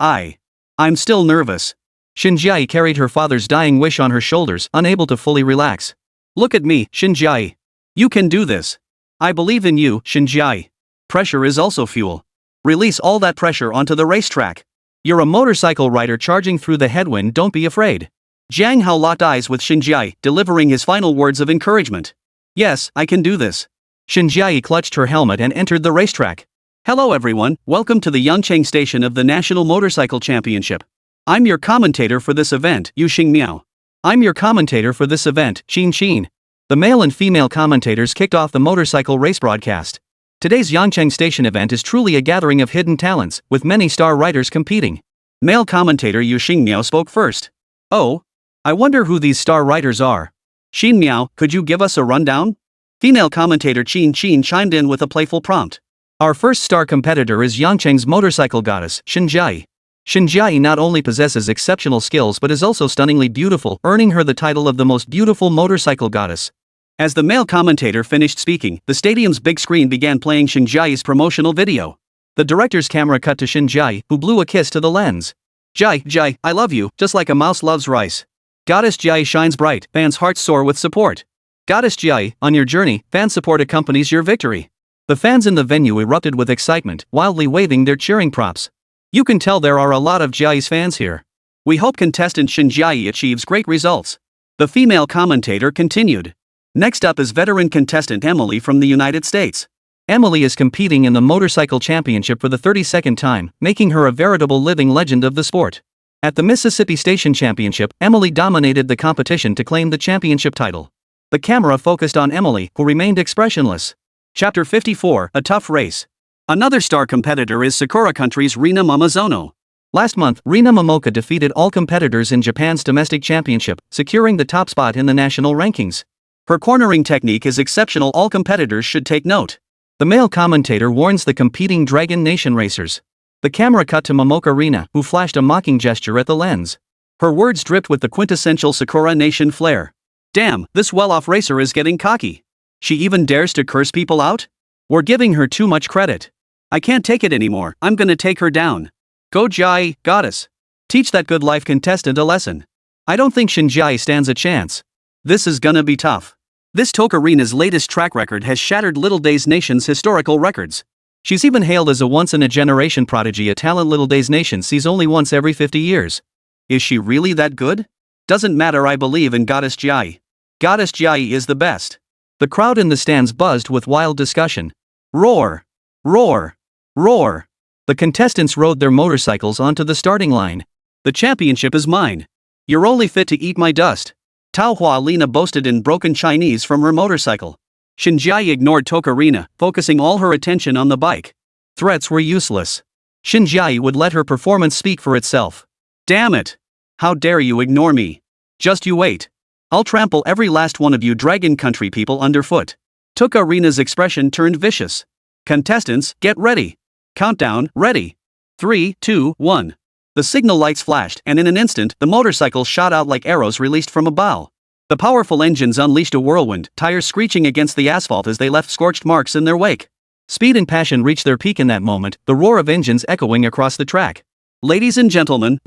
I'm still nervous. Shinjiai carried her father's dying wish on her shoulders, unable to fully relax. Look at me, Shinjiai. You can do this. I believe in you, Shinjiai. Pressure is also fuel. Release all that pressure onto the racetrack. You're a motorcycle rider charging through the headwind, don't be afraid. Jiang Hao locked eyes with Shinjiai, delivering his final words of encouragement. Yes, I can do this. Shinjiai clutched her helmet and entered the racetrack. Hello everyone, welcome to the Yangcheng station of the National Motorcycle Championship. I'm your commentator for this event, Yu Xingmiao. I'm your commentator for this event, Qin Qin. The male and female commentators kicked off the motorcycle race broadcast. Today's Yangcheng station event is truly a gathering of hidden talents, with many star riders competing. Male commentator Yu Xingmiao spoke first. Oh, I wonder who these star riders are. Xingmiao, could you give us a rundown? Female commentator Qin Qin chimed in with a playful prompt. Our first star competitor is Yangcheng's motorcycle goddess, Shinjiai. Shinjiai not only possesses exceptional skills but is also stunningly beautiful, earning her the title of the most beautiful motorcycle goddess. As the male commentator finished speaking, the stadium's big screen began playing Shinjiai's promotional video. The director's camera cut to Shinjiai, who blew a kiss to the lens. Jai, I love you, just like a mouse loves rice. Goddess Jai shines bright, fans' hearts soar with support. Goddess Jai, on your journey, fan support accompanies your victory. The fans in the venue erupted with excitement, wildly waving their cheering props. You can tell there are a lot of Jai's fans here. We hope contestant Shinjiai achieves great results. The female commentator continued. Next up is veteran contestant Emily from the United States. Emily is competing in the motorcycle championship for the 32nd time, making her a veritable living legend of the sport. At the Mississippi Station Championship, Emily dominated the competition to claim the championship title. The camera focused on Emily, who remained expressionless. Chapter 54, A Tough Race. Another star competitor is Sakura Country's Rina Momozono. Last month, Rina Momoka defeated all competitors in Japan's domestic championship, securing the top spot in the national rankings. Her cornering technique is exceptional, all competitors should take note. The male commentator warns the competing Dragon Nation racers. The camera cut to Momoka Rina, who flashed a mocking gesture at the lens. Her words dripped with the quintessential Sakura Nation flair. Damn, this well-off racer is getting cocky. She even dares to curse people out? We're giving her too much credit. I can't take it anymore, I'm gonna take her down. Go Jai, goddess. Teach that good life contestant a lesson. I don't think Shinjiai stands a chance. This is gonna be tough. This Tokarina's latest track record has shattered Little Days Nation's historical records. She's even hailed as a once-in-a-generation prodigy, a talent Little Days Nation sees only once every 50 years. Is she really that good? Doesn't matter, I believe in Goddess Jai. Goddess Jai is the best. The crowd in the stands buzzed with wild discussion. Roar! Roar! Roar! The contestants rode their motorcycles onto the starting line. The championship is mine. You're only fit to eat my dust. Tao Hua Lina boasted in broken Chinese from her motorcycle. Shinjiai ignored Tokarina, focusing all her attention on the bike. Threats were useless. Shinjiai would let her performance speak for itself. Damn it! How dare you ignore me? Just you wait. I'll trample every last one of you Dragon Country people underfoot. Tokarina's expression turned vicious. Contestants, get ready. Countdown, ready. 3, 2, 1. The signal lights flashed, and in an instant, the motorcycle shot out like arrows released from a bow. The powerful engines unleashed a whirlwind, tires screeching against the asphalt as they left scorched marks in their wake. Speed and passion reached their peak in that moment, the roar of engines echoing across the track. Ladies and gentlemen,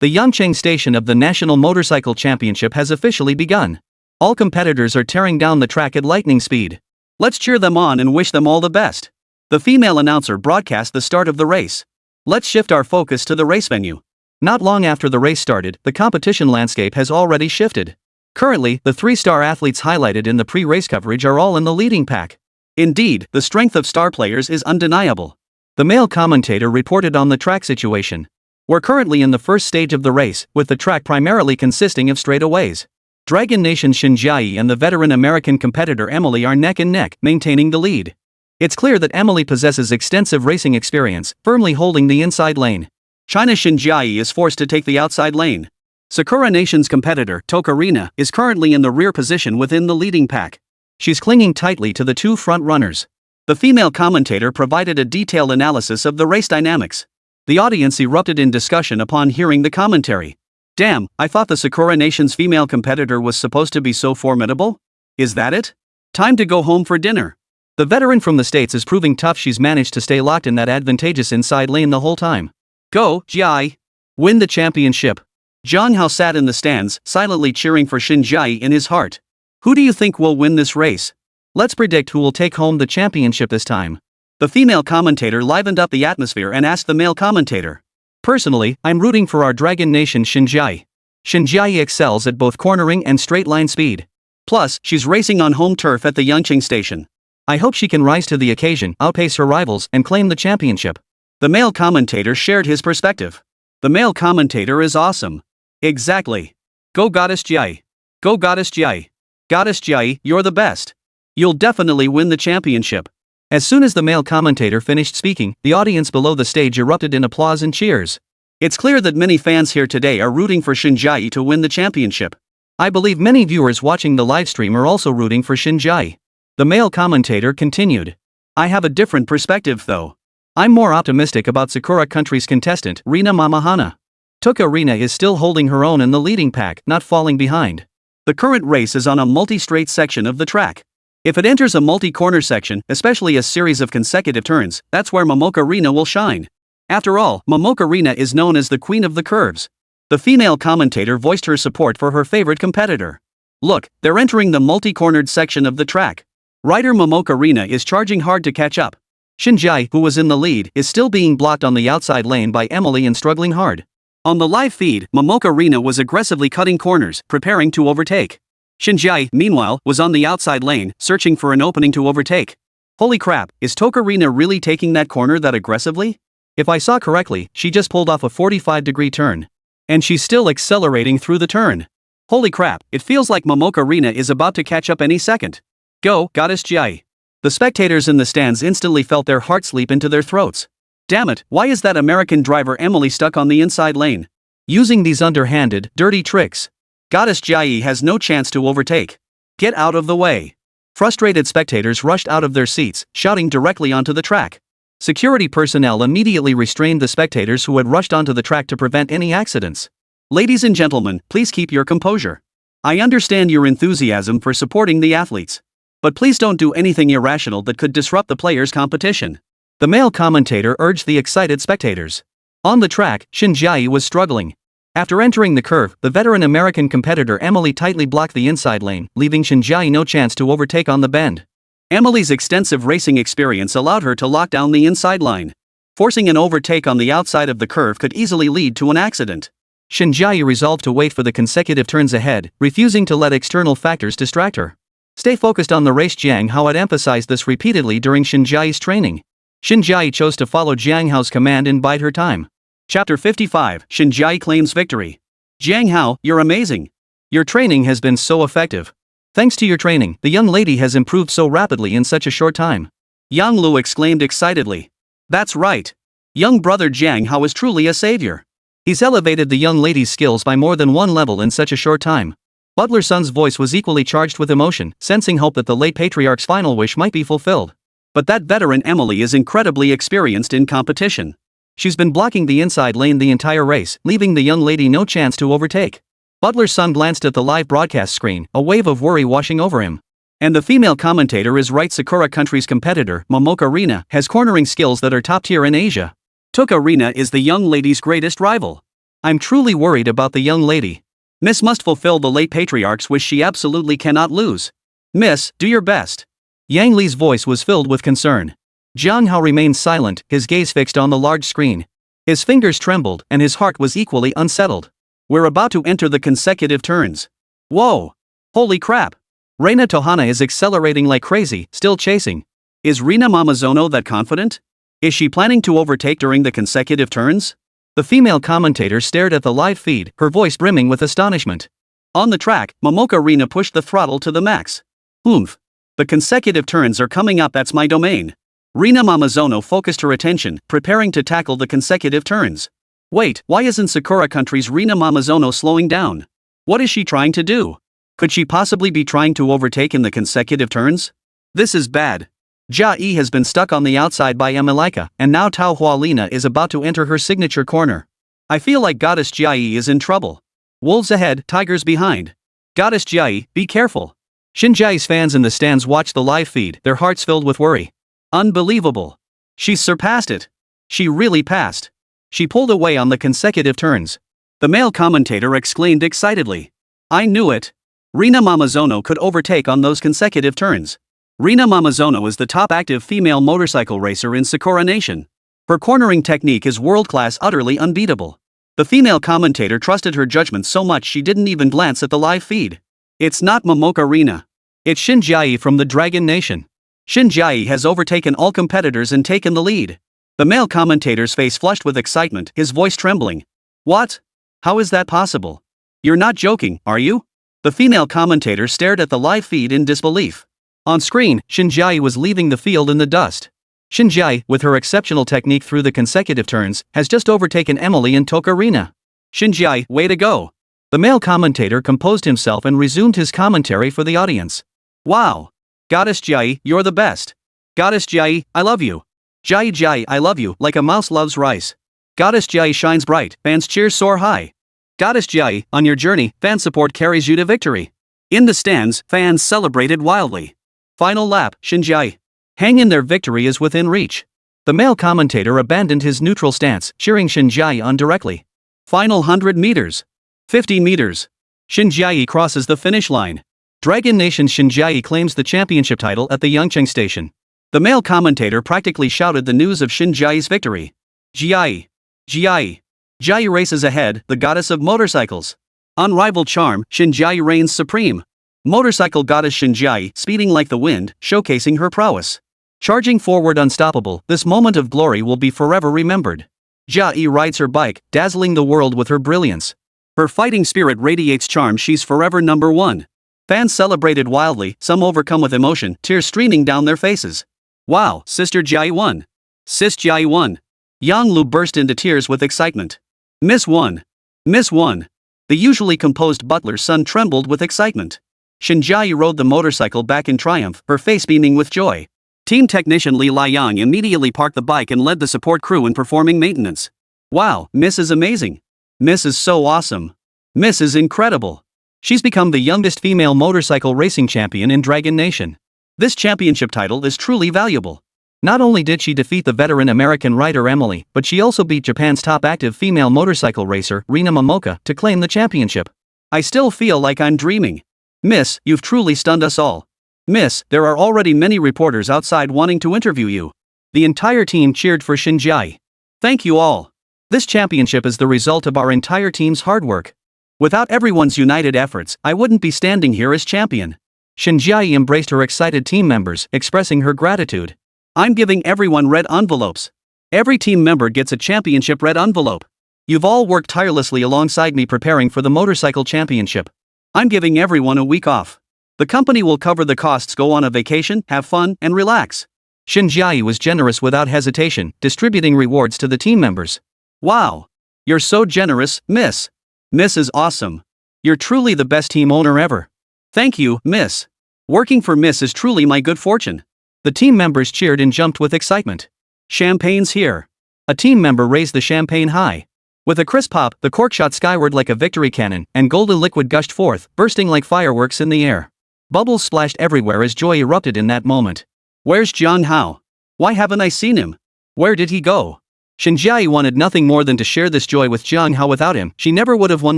the Yangcheng station of the National Motorcycle Championship has officially begun. All competitors are tearing down the track at lightning speed. Let's cheer them on and wish them all the best. The female announcer broadcast the start of the race. Let's shift our focus to the race venue. Not long after the race started, the competition landscape has already shifted. Currently, the 3-star athletes highlighted in the pre-race coverage are all in the leading pack. Indeed, the strength of star players is undeniable. The male commentator reported on the track situation. We're currently in the first stage of the race, with the track primarily consisting of straightaways. Dragon Nation's Xinjiai and the veteran American competitor Emily are neck and neck, maintaining the lead. It's clear that Emily possesses extensive racing experience, firmly holding the inside lane. China's Xinjiai is forced to take the outside lane. Sakura Nation's competitor, Tokarina, is currently in the rear position within the leading pack. She's clinging tightly to the two front runners. The female commentator provided a detailed analysis of the race dynamics. The audience erupted in discussion upon hearing the commentary. Damn, I thought the Sakura Nation's female competitor was supposed to be so formidable? Is that it? Time to go home for dinner. The veteran from the States is proving tough. She's managed to stay locked in that advantageous inside lane the whole time. Go, Jiai! Win the championship. Jiang Hao sat in the stands, silently cheering for Xinjiai in his heart. Who do you think will win this race? Let's predict who will take home the championship this time. The female commentator livened up the atmosphere and asked the male commentator. Personally, I'm rooting for our Dragon Nation Xinjiai. Xinjiai excels at both cornering and straight line speed. Plus, she's racing on home turf at the Yangqing station. I hope she can rise to the occasion, outpace her rivals, and claim the championship. The male commentator shared his perspective. The male commentator is awesome. Exactly. Go Goddess Jiai. Go Goddess Jiai. Goddess Jiai, you're the best. You'll definitely win the championship. As soon as the male commentator finished speaking, the audience below the stage erupted in applause and cheers. It's clear that many fans here today are rooting for Xinjiai to win the championship. I believe many viewers watching the livestream are also rooting for Xinjiai. The male commentator continued. I have a different perspective though. I'm more optimistic about Sakura Country's contestant, Rina Mamahana. Tokarina is still holding her own in the leading pack, not falling behind. The current race is on a multi-straight section of the track. If it enters a multi-corner section, especially a series of consecutive turns, that's where Momokarina will shine. After all, Momokarina is known as the queen of the curves. The female commentator voiced her support for her favorite competitor. Look, they're entering the multi-cornered section of the track. Rider Momokarina is charging hard to catch up. Xinjiai, who was in the lead, is still being blocked on the outside lane by Emily and struggling hard. On the live feed, Momokarina was aggressively cutting corners, preparing to overtake. Xinjiai, meanwhile, was on the outside lane, searching for an opening to overtake. Holy crap, is Tokarina really taking that corner that aggressively? If I saw correctly, she just pulled off a 45-degree turn. And she's still accelerating through the turn. Holy crap, it feels like Momokarina is about to catch up any second. Go, Goddess Jiai. The spectators in the stands instantly felt their hearts leap into their throats. Damn it, why is that American driver Emily stuck on the inside lane? Using these underhanded, dirty tricks. Goddess Jiai has no chance to overtake. Get out of the way. Frustrated spectators rushed out of their seats, shouting directly onto the track. Security personnel immediately restrained the spectators who had rushed onto the track to prevent any accidents. Ladies and gentlemen, please keep your composure. I understand your enthusiasm for supporting the athletes. But please don't do anything irrational that could disrupt the players' competition. The male commentator urged the excited spectators. On the track, Xinjiai was struggling. After entering the curve, the veteran American competitor Emily tightly blocked the inside lane, leaving Xinjiai no chance to overtake on the bend. Emily's extensive racing experience allowed her to lock down the inside line. Forcing an overtake on the outside of the curve could easily lead to an accident. Xinjiai resolved to wait for the consecutive turns ahead, refusing to let external factors distract her. Stay focused on the race. Jiang Hao had emphasized this repeatedly during Xinjiai's training. Xinjiai chose to follow Jiang Hao's command and bide her time. Chapter 55, Xinjiai claims victory. Jiang Hao, you're amazing. Your training has been so effective. Thanks to your training, the young lady has improved so rapidly in such a short time. Yang Lu exclaimed excitedly. That's right. Young brother Jiang Hao is truly a savior. He's elevated the young lady's skills by more than one level in such a short time. Butler Sun's voice was equally charged with emotion, sensing hope that the late patriarch's final wish might be fulfilled. But that veteran Emily is incredibly experienced in competition. She's been blocking the inside lane the entire race, leaving the young lady no chance to overtake. Butler's son glanced at the live broadcast screen, a wave of worry washing over him. And the female commentator is right. Sakura Country's competitor, Momokarina, has cornering skills that are top tier in Asia. Tokarina is the young lady's greatest rival. I'm truly worried about the young lady. Miss must fulfill the late patriarch's wish she absolutely cannot lose. Miss, do your best. Yang Li's voice was filled with concern. Jiang Hao remained silent, his gaze fixed on the large screen. His fingers trembled, and his heart was equally unsettled. We're about to enter the consecutive turns. Whoa! Holy crap! Reina Tohana is accelerating like crazy, still chasing. Is Rina Mamazono that confident? Is she planning to overtake during the consecutive turns? The female commentator stared at the live feed, her voice brimming with astonishment. On the track, Momoka Rina pushed the throttle to the max. Oomph! The consecutive turns are coming up, that's my domain. Rina Mamazono focused her attention, preparing to tackle the consecutive turns. Wait, why isn't Sakura Country's Rina Mamazono slowing down? What is she trying to do? Could she possibly be trying to overtake in the consecutive turns? This is bad. Jia Yi has been stuck on the outside by Emilika, and now Tao Hualina is about to enter her signature corner. I feel like Goddess Jia Yi is in trouble. Wolves ahead, tigers behind. Goddess Jia Yi, be careful. Shinjiai's fans in the stands watched the live feed, their hearts filled with worry. Unbelievable. She's surpassed it. She really passed. She pulled away on the consecutive turns. The male commentator exclaimed excitedly. I knew it. Rina Mamazono could overtake on those consecutive turns. Rina Mamazono is the top active female motorcycle racer in Sakura Nation. Her cornering technique is world-class, utterly unbeatable. The female commentator trusted her judgment so much she didn't even glance at the live feed. It's not Momoka Rina. It's Shinjiai from the Dragon Nation. Shinjiai has overtaken all competitors and taken the lead. The male commentator's face flushed with excitement, his voice trembling. What? How is that possible? You're not joking, are you? The female commentator stared at the live feed in disbelief. On screen, Shinjiai was leaving the field in the dust. Shinjiai, with her exceptional technique through the consecutive turns, has just overtaken Emily and Tokarina. Shinjiai, way to go. The male commentator composed himself and resumed his commentary for the audience. Wow. Goddess Jia, you're the best. Goddess Jia, I love you. Jia, I love you, like a mouse loves rice. Goddess Jia shines bright, fans cheers soar high. Goddess Jia, on your journey, fan support carries you to victory. In the stands, fans celebrated wildly. Final lap, Shinjiai. Hang in there, victory is within reach. The male commentator abandoned his neutral stance, cheering Shinjiai on directly. Final 100 meters. 50 meters. Shinjiai crosses the finish line. Dragon Nation Shinjiai claims the championship title at the Yangcheng station. The male commentator practically shouted the news of Shinjiai's victory. Jia. Jia races ahead, the goddess of motorcycles. Unrivaled charm, Shinjiai reigns supreme. Motorcycle goddess Shinjiai, speeding like the wind, showcasing her prowess. Charging forward unstoppable, this moment of glory will be forever remembered. Jia Yi rides her bike, dazzling the world with her brilliance. Her fighting spirit radiates charm, she's forever number one. Fans celebrated wildly, some overcome with emotion, tears streaming down their faces. Wow, Sister Jia Yi won. Sis Jia Yi won. Yang Lu burst into tears with excitement. Miss won. Miss won. The usually composed butler's son trembled with excitement. Shinjiai rode the motorcycle back in triumph, her face beaming with joy. Team technician Li Liang immediately parked the bike and led the support crew in performing maintenance. Wow, Miss is amazing. Miss is so awesome. Miss is incredible. She's become the youngest female motorcycle racing champion in Dragon Nation. This championship title is truly valuable. Not only did she defeat the veteran American rider Emily, but she also beat Japan's top active female motorcycle racer, Rina Momoka, to claim the championship. I still feel like I'm dreaming. Miss, you've truly stunned us all. Miss, there are already many reporters outside wanting to interview you. The entire team cheered for Shinjiai. Thank you all. This championship is the result of our entire team's hard work. Without everyone's united efforts, I wouldn't be standing here as champion. Shinjiai embraced her excited team members, expressing her gratitude. I'm giving everyone red envelopes. Every team member gets a championship red envelope. You've all worked tirelessly alongside me preparing for the motorcycle championship. I'm giving everyone a week off. The company will cover the costs, go on a vacation, have fun, and relax. Shinjiai was generous without hesitation, distributing rewards to the team members. Wow. You're so generous, Miss. Miss is awesome. You're truly the best team owner ever. Thank you, Miss. Working for Miss is truly my good fortune. The team members cheered and jumped with excitement. Champagne's here. A team member raised the champagne high. With a crisp pop, the cork shot skyward like a victory cannon, and golden liquid gushed forth, bursting like fireworks in the air. Bubbles splashed everywhere as joy erupted in that moment. Where's Jiang Hao? Why haven't I seen him? Where did he go? Shinjiai wanted nothing more than to share this joy with Jiang Hao. Without him, she never would have won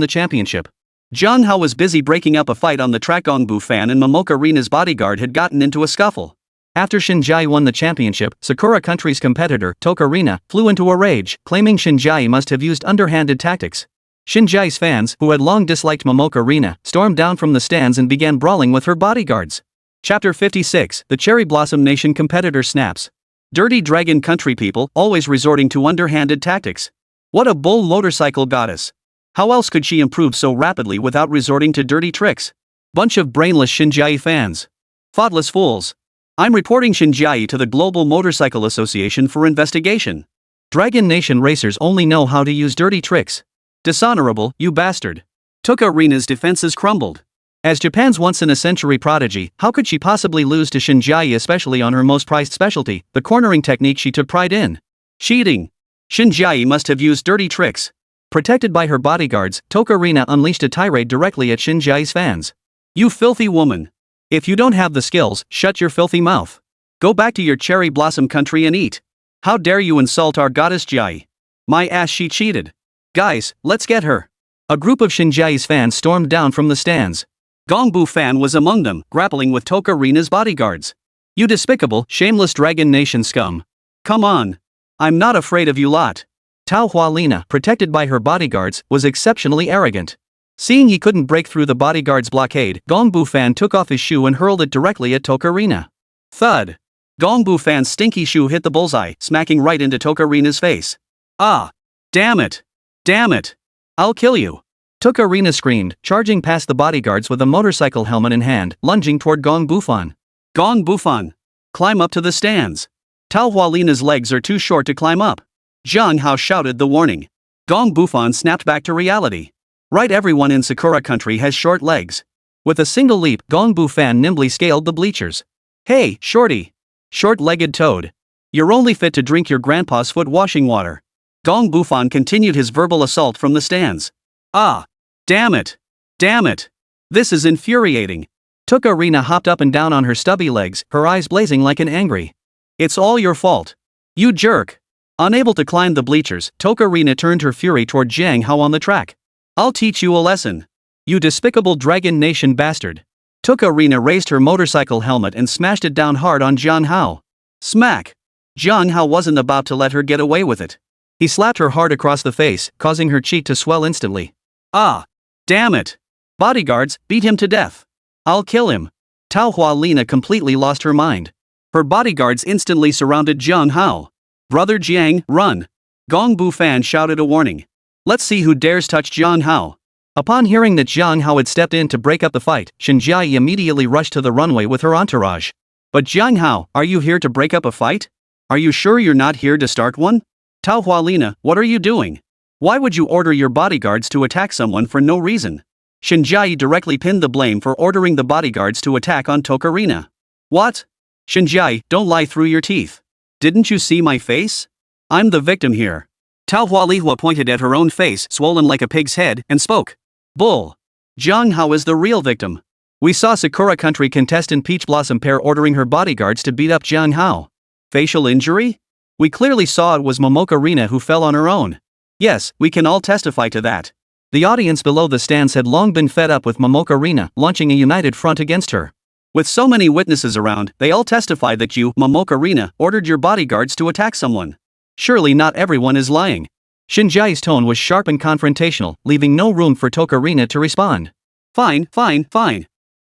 the championship. Jiang Hao was busy breaking up a fight on the track. Gongbu Fan and Momoka Rina's bodyguard had gotten into a scuffle. After Shinjai won the championship, Sakura Country's competitor, Tokarina, flew into a rage, claiming Shinjai must have used underhanded tactics. Shinjai's fans, who had long disliked Momoka Rina, stormed down from the stands and began brawling with her bodyguards. Chapter 56, The Cherry Blossom Nation competitor snaps. Dirty Dragon Country people, always resorting to underhanded tactics. What a bull motorcycle goddess. How else could she improve so rapidly without resorting to dirty tricks? Bunch of brainless Shinjai fans. Thoughtless fools. I'm reporting Shinjai to the Global Motorcycle Association for investigation. Dragon Nation racers only know how to use dirty tricks. Dishonorable, you bastard. Tokarina's defenses crumbled. As Japan's once-in-a-century prodigy, how could she possibly lose to Shinjai, especially on her most prized specialty, the cornering technique she took pride in? Cheating. Shinjai must have used dirty tricks. Protected by her bodyguards, Tokarina unleashed a tirade directly at Shinjai's fans. You filthy woman. If you don't have the skills, shut your filthy mouth. Go back to your cherry blossom country and eat. How dare you insult our goddess Jai? My ass, she cheated. Guys, let's get her. A group of Shinjai's fans stormed down from the stands. Gongbu Fan was among them, grappling with Tokarina's bodyguards. You despicable, shameless Dragon Nation scum. Come on. I'm not afraid of you lot. Tao Hualina, protected by her bodyguards, was exceptionally arrogant. Seeing he couldn't break through the bodyguard's blockade, Gongbu Fan took off his shoe and hurled it directly at Tokarina. Thud. Gongbu Fan's stinky shoe hit the bullseye, smacking right into Tokarina's face. Ah! Damn it! Damn it! I'll kill you! Tokarina screamed, charging past the bodyguards with a motorcycle helmet in hand, lunging toward Gongbu Fan. Gongbu Fan! Climb up to the stands! Tao Hualina's legs are too short to climb up. Jiang Hao shouted the warning. Gongbu Fan snapped back to reality. Right, everyone in Sakura Country has short legs. With a single leap, Gongbu Fan nimbly scaled the bleachers. Hey, shorty! Short-legged toad. You're only fit to drink your grandpa's foot washing water. Gongbu Fan continued his verbal assault from the stands. Ah! Damn it! Damn it! This is infuriating. Tokarina hopped up and down on her stubby legs, her eyes blazing like an angry. It's all your fault. You jerk! Unable to climb the bleachers, Tokarina turned her fury toward Jiang Hao on the track. I'll teach you a lesson. You despicable Dragon Nation bastard. Tokarina raised her motorcycle helmet and smashed it down hard on Jiang Hao. Smack! Jiang Hao wasn't about to let her get away with it. He slapped her hard across the face, causing her cheek to swell instantly. Ah! Damn it! Bodyguards, beat him to death. I'll kill him. Tao Hualina completely lost her mind. Her bodyguards instantly surrounded Jiang Hao. Brother Jiang, run! Gongbu Fan shouted a warning. Let's see who dares touch Jiang Hao. Upon hearing that Jiang Hao had stepped in to break up the fight, Shinjai immediately rushed to the runway with her entourage. But Jiang Hao, are you here to break up a fight? Are you sure you're not here to start one? Tao Hualina, what are you doing? Why would you order your bodyguards to attack someone for no reason? Shinjai directly pinned the blame for ordering the bodyguards to attack on Tokarina. What? Shinjai, don't lie through your teeth. Didn't you see my face? I'm the victim here. Tao Hualihua pointed at her own face, swollen like a pig's head, and spoke. Bull. Jiang Hao is the real victim. We saw Sakura Country contestant Peach Blossom Pear ordering her bodyguards to beat up Jiang Hao. Facial injury? We clearly saw it was Momoka Rina who fell on her own. Yes, we can all testify to that. The audience below the stands had long been fed up with Momoka Rina, launching a united front against her. With so many witnesses around, they all testify that you, Momoka Rina, ordered your bodyguards to attack someone. Surely not everyone is lying. Shinjai's tone was sharp and confrontational, leaving no room for Tokarina to respond. Fine.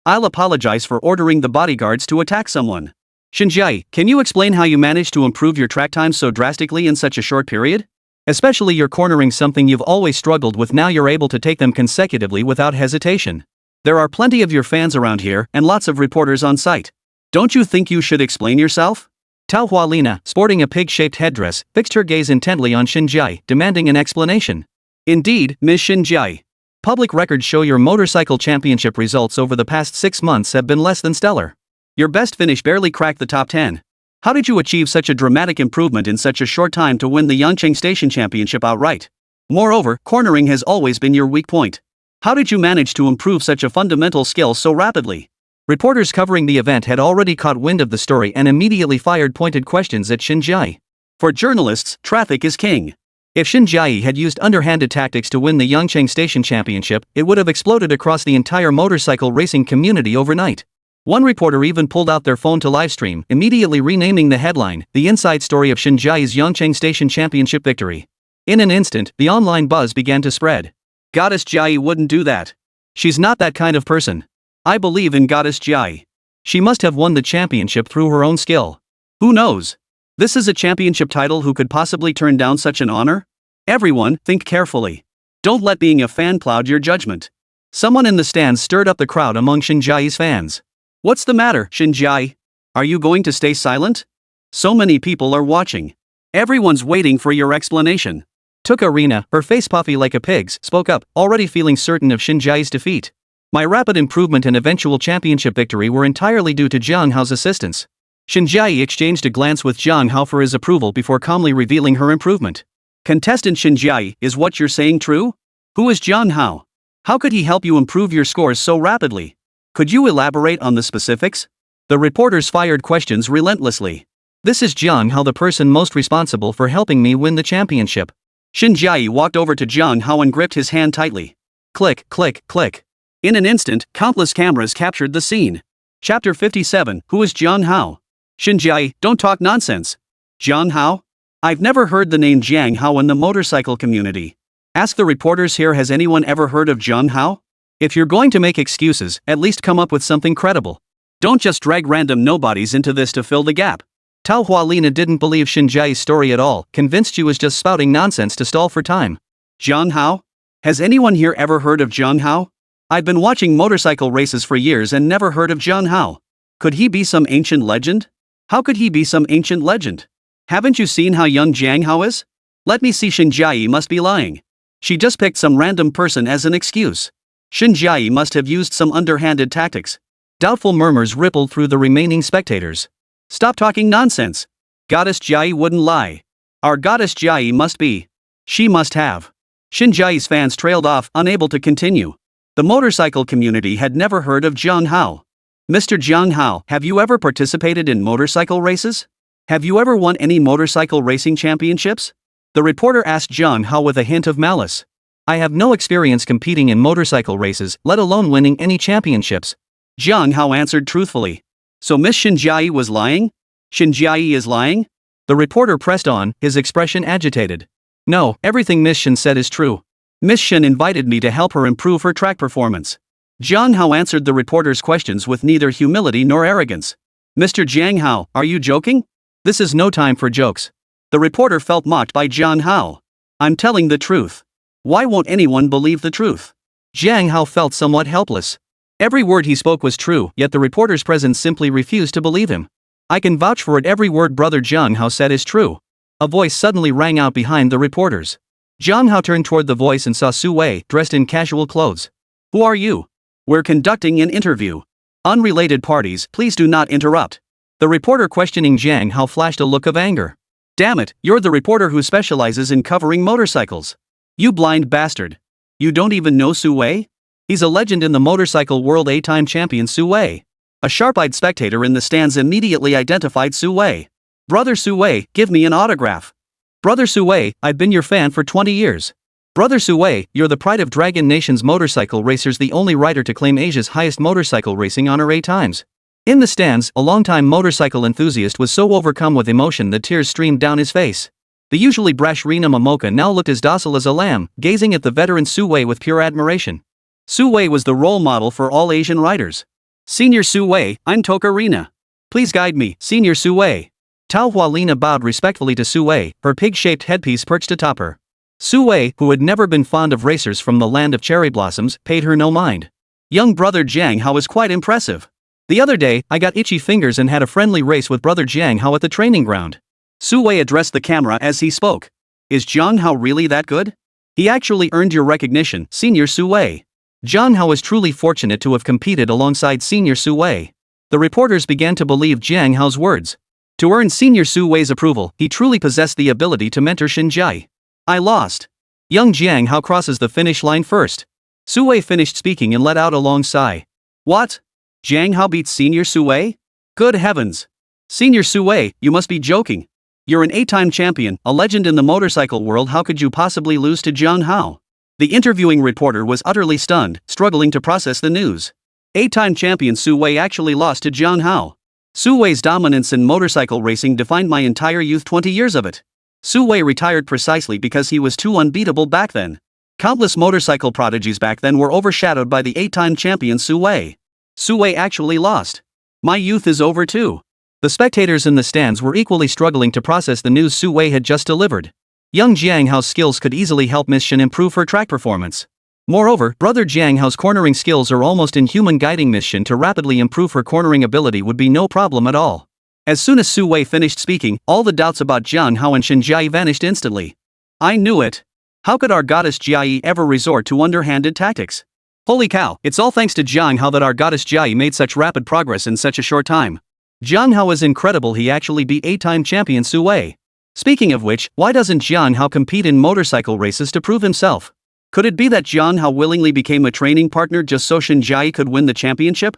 I'll apologize for ordering the bodyguards to attack someone. Shinjai, can you explain how you managed to improve your track time so drastically in such a short period? Especially your cornering, something you've always struggled with. Now you're able to take them consecutively without hesitation. There are plenty of your fans around here and lots of reporters on site. Don't you think you should explain yourself? Tao Hualina, sporting a pig-shaped headdress, fixed her gaze intently on Shinjai, demanding an explanation. Indeed, Ms. Shinjai. Public records show your motorcycle championship results over the past 6 months have been less than stellar. Your best finish barely cracked the top 10. How did you achieve such a dramatic improvement in such a short time to win the Yangcheng Station Championship outright? Moreover, cornering has always been your weak point. How did you manage to improve such a fundamental skill so rapidly? Reporters covering the event had already caught wind of the story and immediately fired pointed questions at Shinjai. For journalists, traffic is king. If Shin Jiayi had used underhanded tactics to win the Yangcheng Station Championship, it would have exploded across the entire motorcycle racing community overnight. One reporter even pulled out their phone to livestream, immediately renaming the headline, "The Inside Story of Shin Jiayi's Yangcheng Station Championship Victory." In an instant, the online buzz began to spread. Goddess Jiayi wouldn't do that. She's not that kind of person. I believe in Goddess Jiayi. She must have won the championship through her own skill. Who knows? This is a championship title. Who could possibly turn down such an honor? Everyone, think carefully. Don't let being a fan cloud your judgment. Someone in the stands stirred up the crowd among Shin Jiayi's fans. What's the matter, Shin Jiayi? Are you going to stay silent? So many people are watching. Everyone's waiting for your explanation. Took Arena, her face puffy like a pig's, spoke up, already feeling certain of Shin Jiayi's defeat. My rapid improvement and eventual championship victory were entirely due to Jiang Hao's assistance. Shin Jiayi exchanged a glance with Jiang Hao for his approval before calmly revealing her improvement. Contestant Shin Jiayi, is what you're saying true? Who is Jiang Hao? How could he help you improve your scores so rapidly? Could you elaborate on the specifics? The reporters fired questions relentlessly. This is Jiang Hao, the person most responsible for helping me win the championship. Shin Jiayi walked over to Jiang Hao and gripped his hand tightly. Click, click, click. In an instant, countless cameras captured the scene. Chapter 57, Who is Jiang Hao? Shin Jiayi, don't talk nonsense. Jiang Hao? I've never heard the name Jiang Hao in the motorcycle community. Ask the reporters here, has anyone ever heard of Jiang Hao? If you're going to make excuses, at least come up with something credible. Don't just drag random nobodies into this to fill the gap. Tao Hualina didn't believe Shin Jiayi's story at all, convinced she was just spouting nonsense to stall for time. Jiang Hao? Has anyone here ever heard of Jiang Hao? I've been watching motorcycle races for years and never heard of Jiang Hao. Could he be some ancient legend? How could he be some ancient legend? Haven't you seen how young Jiang Hao is? Let me see, Shin Jiayi must be lying. She just picked some random person as an excuse. Shin Jiayi must have used some underhanded tactics. Doubtful murmurs rippled through the remaining spectators. Stop talking nonsense. Goddess Jiayi wouldn't lie. Our Goddess Jiayi must be. She must have. Shin Jiayi's fans trailed off, unable to continue. The motorcycle community had never heard of Jiang Hao. Mr. Jiang Hao, have you ever participated in motorcycle races? Have you ever won any motorcycle racing championships? The reporter asked Jiang Hao with a hint of malice. I have no experience competing in motorcycle races, let alone winning any championships. Jiang Hao answered truthfully. So Miss Shin Jiayi was lying? Shin Jiayi is lying? The reporter pressed on, his expression agitated. No, everything Miss Shin said is true. Miss Shin invited me to help her improve her track performance. Jiang Hao answered the reporter's questions with neither humility nor arrogance. Mr. Jiang Hao, are you joking? This is no time for jokes. The reporter felt mocked by Jiang Hao. I'm telling the truth. Why won't anyone believe the truth? Jiang Hao felt somewhat helpless. Every word he spoke was true, yet the reporter's presence simply refused to believe him. I can vouch for it, every word Brother Jiang Hao said is true. A voice suddenly rang out behind the reporters. Jiang Hao turned toward the voice and saw Su Wei, dressed in casual clothes. Who are you? We're conducting an interview. Unrelated parties, please do not interrupt. The reporter questioning Jiang Hao flashed a look of anger. Damn it, you're the reporter who specializes in covering motorcycles. You blind bastard. You don't even know Su Wei? He's a legend in the motorcycle world, eight-time champion Su Wei. A sharp-eyed spectator in the stands immediately identified Su Wei. Brother Su Wei, give me an autograph. Brother Su Wei, I've been your fan for 20 years. Brother Su Wei, you're the pride of Dragon Nation's motorcycle racers, the only rider to claim Asia's highest motorcycle racing honor 8 times. In the stands, a longtime motorcycle enthusiast was so overcome with emotion that tears streamed down his face. The usually brash Rina Momoka now looked as docile as a lamb, gazing at the veteran Su Wei with pure admiration. Su Wei was the role model for all Asian riders. Senior Su Wei, I'm Toka Rina. Please guide me, Senior Su Wei. Tao Hualina bowed respectfully to Su Wei, her pig-shaped headpiece perched atop her. Su Wei, who had never been fond of racers from the land of cherry blossoms, paid her no mind. Young brother Jiang Hao is quite impressive. The other day, I got itchy fingers and had a friendly race with brother Jiang Hao at the training ground. Su Wei addressed the camera as he spoke. Is Jiang Hao really that good? He actually earned your recognition, Senior Su Wei. Jiang Hao was truly fortunate to have competed alongside Senior Su Wei. The reporters began to believe Jiang Hao's words. To earn Senior Su Wei's approval, he truly possessed the ability to mentor Shin Jiayi. I lost. Young Jiang Hao crosses the finish line first. Su Wei finished speaking and let out a long sigh. What? Jiang Hao beats Senior Su Wei? Good heavens. Senior Su Wei, you must be joking. You're an 8-time champion, a legend in the motorcycle world. How could you possibly lose to Jiang Hao? The interviewing reporter was utterly stunned, struggling to process the news. 8-time champion Su Wei actually lost to Jiang Hao. Su Wei's dominance in motorcycle racing defined my entire youth, 20 years of it. Su Wei retired precisely because he was too unbeatable back then. Countless motorcycle prodigies back then were overshadowed by the 8-time champion Su Wei. Su Wei actually lost. My youth is over too. The spectators in the stands were equally struggling to process the news Su Wei had just delivered. Young Jiang Hao's skills could easily help Miss Shen improve her track performance. Moreover, brother Jiang Hao's cornering skills are almost inhuman. Guiding Miss Shen to rapidly improve her cornering ability would be no problem at all. As soon as Su Wei finished speaking, all the doubts about Jiang Hao and Shen Jiayi vanished instantly. I knew it. How could our goddess Jiayi ever resort to underhanded tactics? Holy cow, it's all thanks to Jiang Hao that our goddess Jiayi made such rapid progress in such a short time. Jiang Hao is incredible. He actually beat 8-time champion Su Wei. Speaking of which, why doesn't Jiang Hao compete in motorcycle races to prove himself? Could it be that Jiang Hao willingly became a training partner just so Shen Jiayi could win the championship?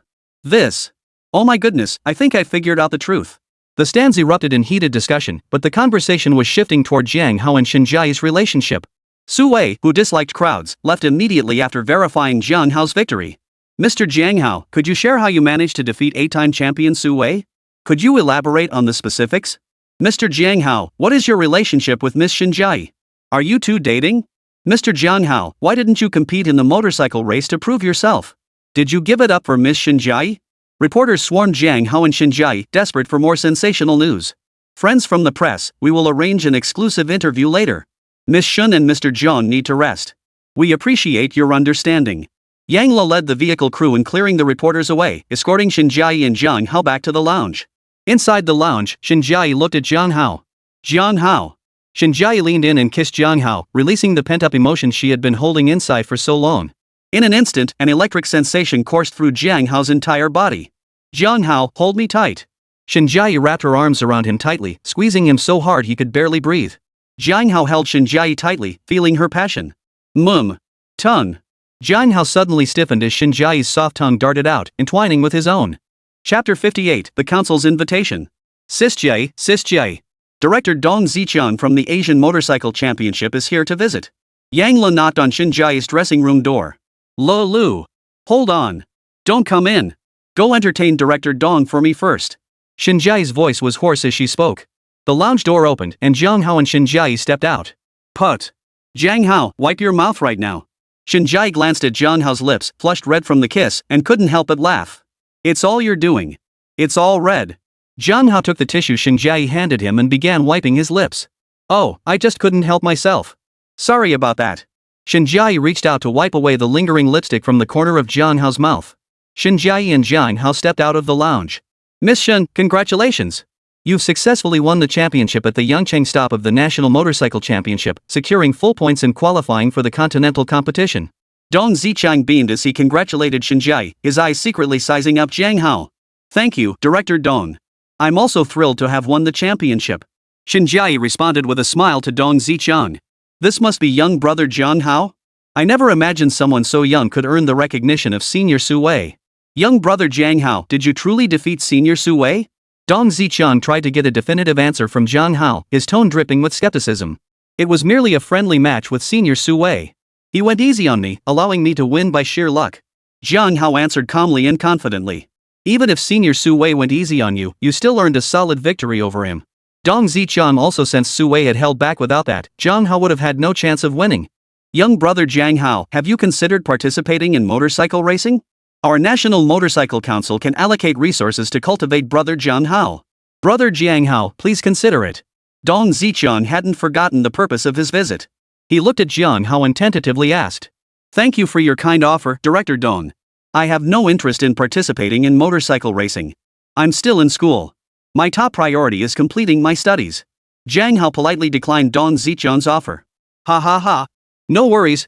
Oh my goodness, I think I figured out the truth. The stands erupted in heated discussion, but the conversation was shifting toward Jiang Hao and Shen Jiayi's relationship. Su Wei, who disliked crowds, left immediately after verifying Jiang Hao's victory. Mr. Jiang Hao, could you share how you managed to defeat 8-time champion Su Wei? Could you elaborate on the specifics? Mr. Jiang Hao, what is your relationship with Miss Shen Jiayi? Are you two dating? Mr. Jiang Hao, why didn't you compete in the motorcycle race to prove yourself? Did you give it up for Miss Shen Jiayi? Reporters swarmed Jiang Hao and Shen Jiayi, desperate for more sensational news. Friends from the press, we will arrange an exclusive interview later. Miss Shen and Mr. Zhang need to rest. We appreciate your understanding. Yang Le led the vehicle crew in clearing the reporters away, escorting Shen Jiayi and Jiang Hao back to the lounge. Inside the lounge, Shen Jiayi looked at Jiang Hao. Jiang Hao. Shen Jiayi leaned in and kissed Jiang Hao, releasing the pent-up emotions she had been holding inside for so long. In an instant, an electric sensation coursed through Jiang Hao's entire body. Jiang Hao, hold me tight. Shen Jiayi wrapped her arms around him tightly, squeezing him so hard he could barely breathe. Jiang Hao held Shen Jiayi tightly, feeling her passion. Tongue. Jiang Hao suddenly stiffened as Shen Jiayi's soft tongue darted out, entwining with his own. Chapter 58, The Council's Invitation. Sis Jiayi. Director Dong Ziqian from the Asian Motorcycle Championship is here to visit. Yang Le knocked on Shen Jiayi's dressing room door. Lu. Hold on. Don't come in. Go entertain Director Dong for me first. Shen Jiayi's voice was hoarse as she spoke. The lounge door opened and Jiang Hao and Shen Jiayi stepped out. Put. Jiang Hao, wipe your mouth right now. Shen Jiayi glanced at Jiang Hao's lips, flushed red from the kiss, and couldn't help but laugh. It's all you're doing. It's all red. Jiang Hao took the tissue Shen Jiayi handed him and began wiping his lips. Oh, I just couldn't help myself. Sorry about that. Shen Jiayi reached out to wipe away the lingering lipstick from the corner of Jiang Hao's mouth. Shen Jiayi and Jiang Hao stepped out of the lounge. Miss Shen, congratulations. You've successfully won the championship at the Yangcheng stop of the National Motorcycle Championship, securing full points and qualifying for the continental competition. Dong Ziqiang beamed as he congratulated Shen Jiayi, his eyes secretly sizing up Jiang Hao. Thank you, Director Dong. I'm also thrilled to have won the championship. Shen Jiayi responded with a smile to Dong Ziqiang. This must be young brother Jiang Hao? I never imagined someone so young could earn the recognition of Senior Su Wei. Young brother Jiang Hao, did you truly defeat Senior Su Wei? Dong Ziqiang tried to get a definitive answer from Jiang Hao, his tone dripping with skepticism. It was merely a friendly match with Senior Su Wei. He went easy on me, allowing me to win by sheer luck. Jiang Hao answered calmly and confidently. Even if Senior Su Wei went easy on you, you still earned a solid victory over him. Dong Ziqiang also sensed Su Wei had held back. Without that, Jiang Hao would have had no chance of winning. Young brother Jiang Hao, have you considered participating in motorcycle racing? Our National Motorcycle Council can allocate resources to cultivate brother Jiang Hao. Brother Jiang Hao, please consider it. Dong Ziqiang hadn't forgotten the purpose of his visit. He looked at Jiang Hao and tentatively asked. Thank you for your kind offer, Director Dong. I have no interest in participating in motorcycle racing. I'm still in school. My top priority is completing my studies. Jiang Hao politely declined Dong Ziqiang's offer. Ha. No worries.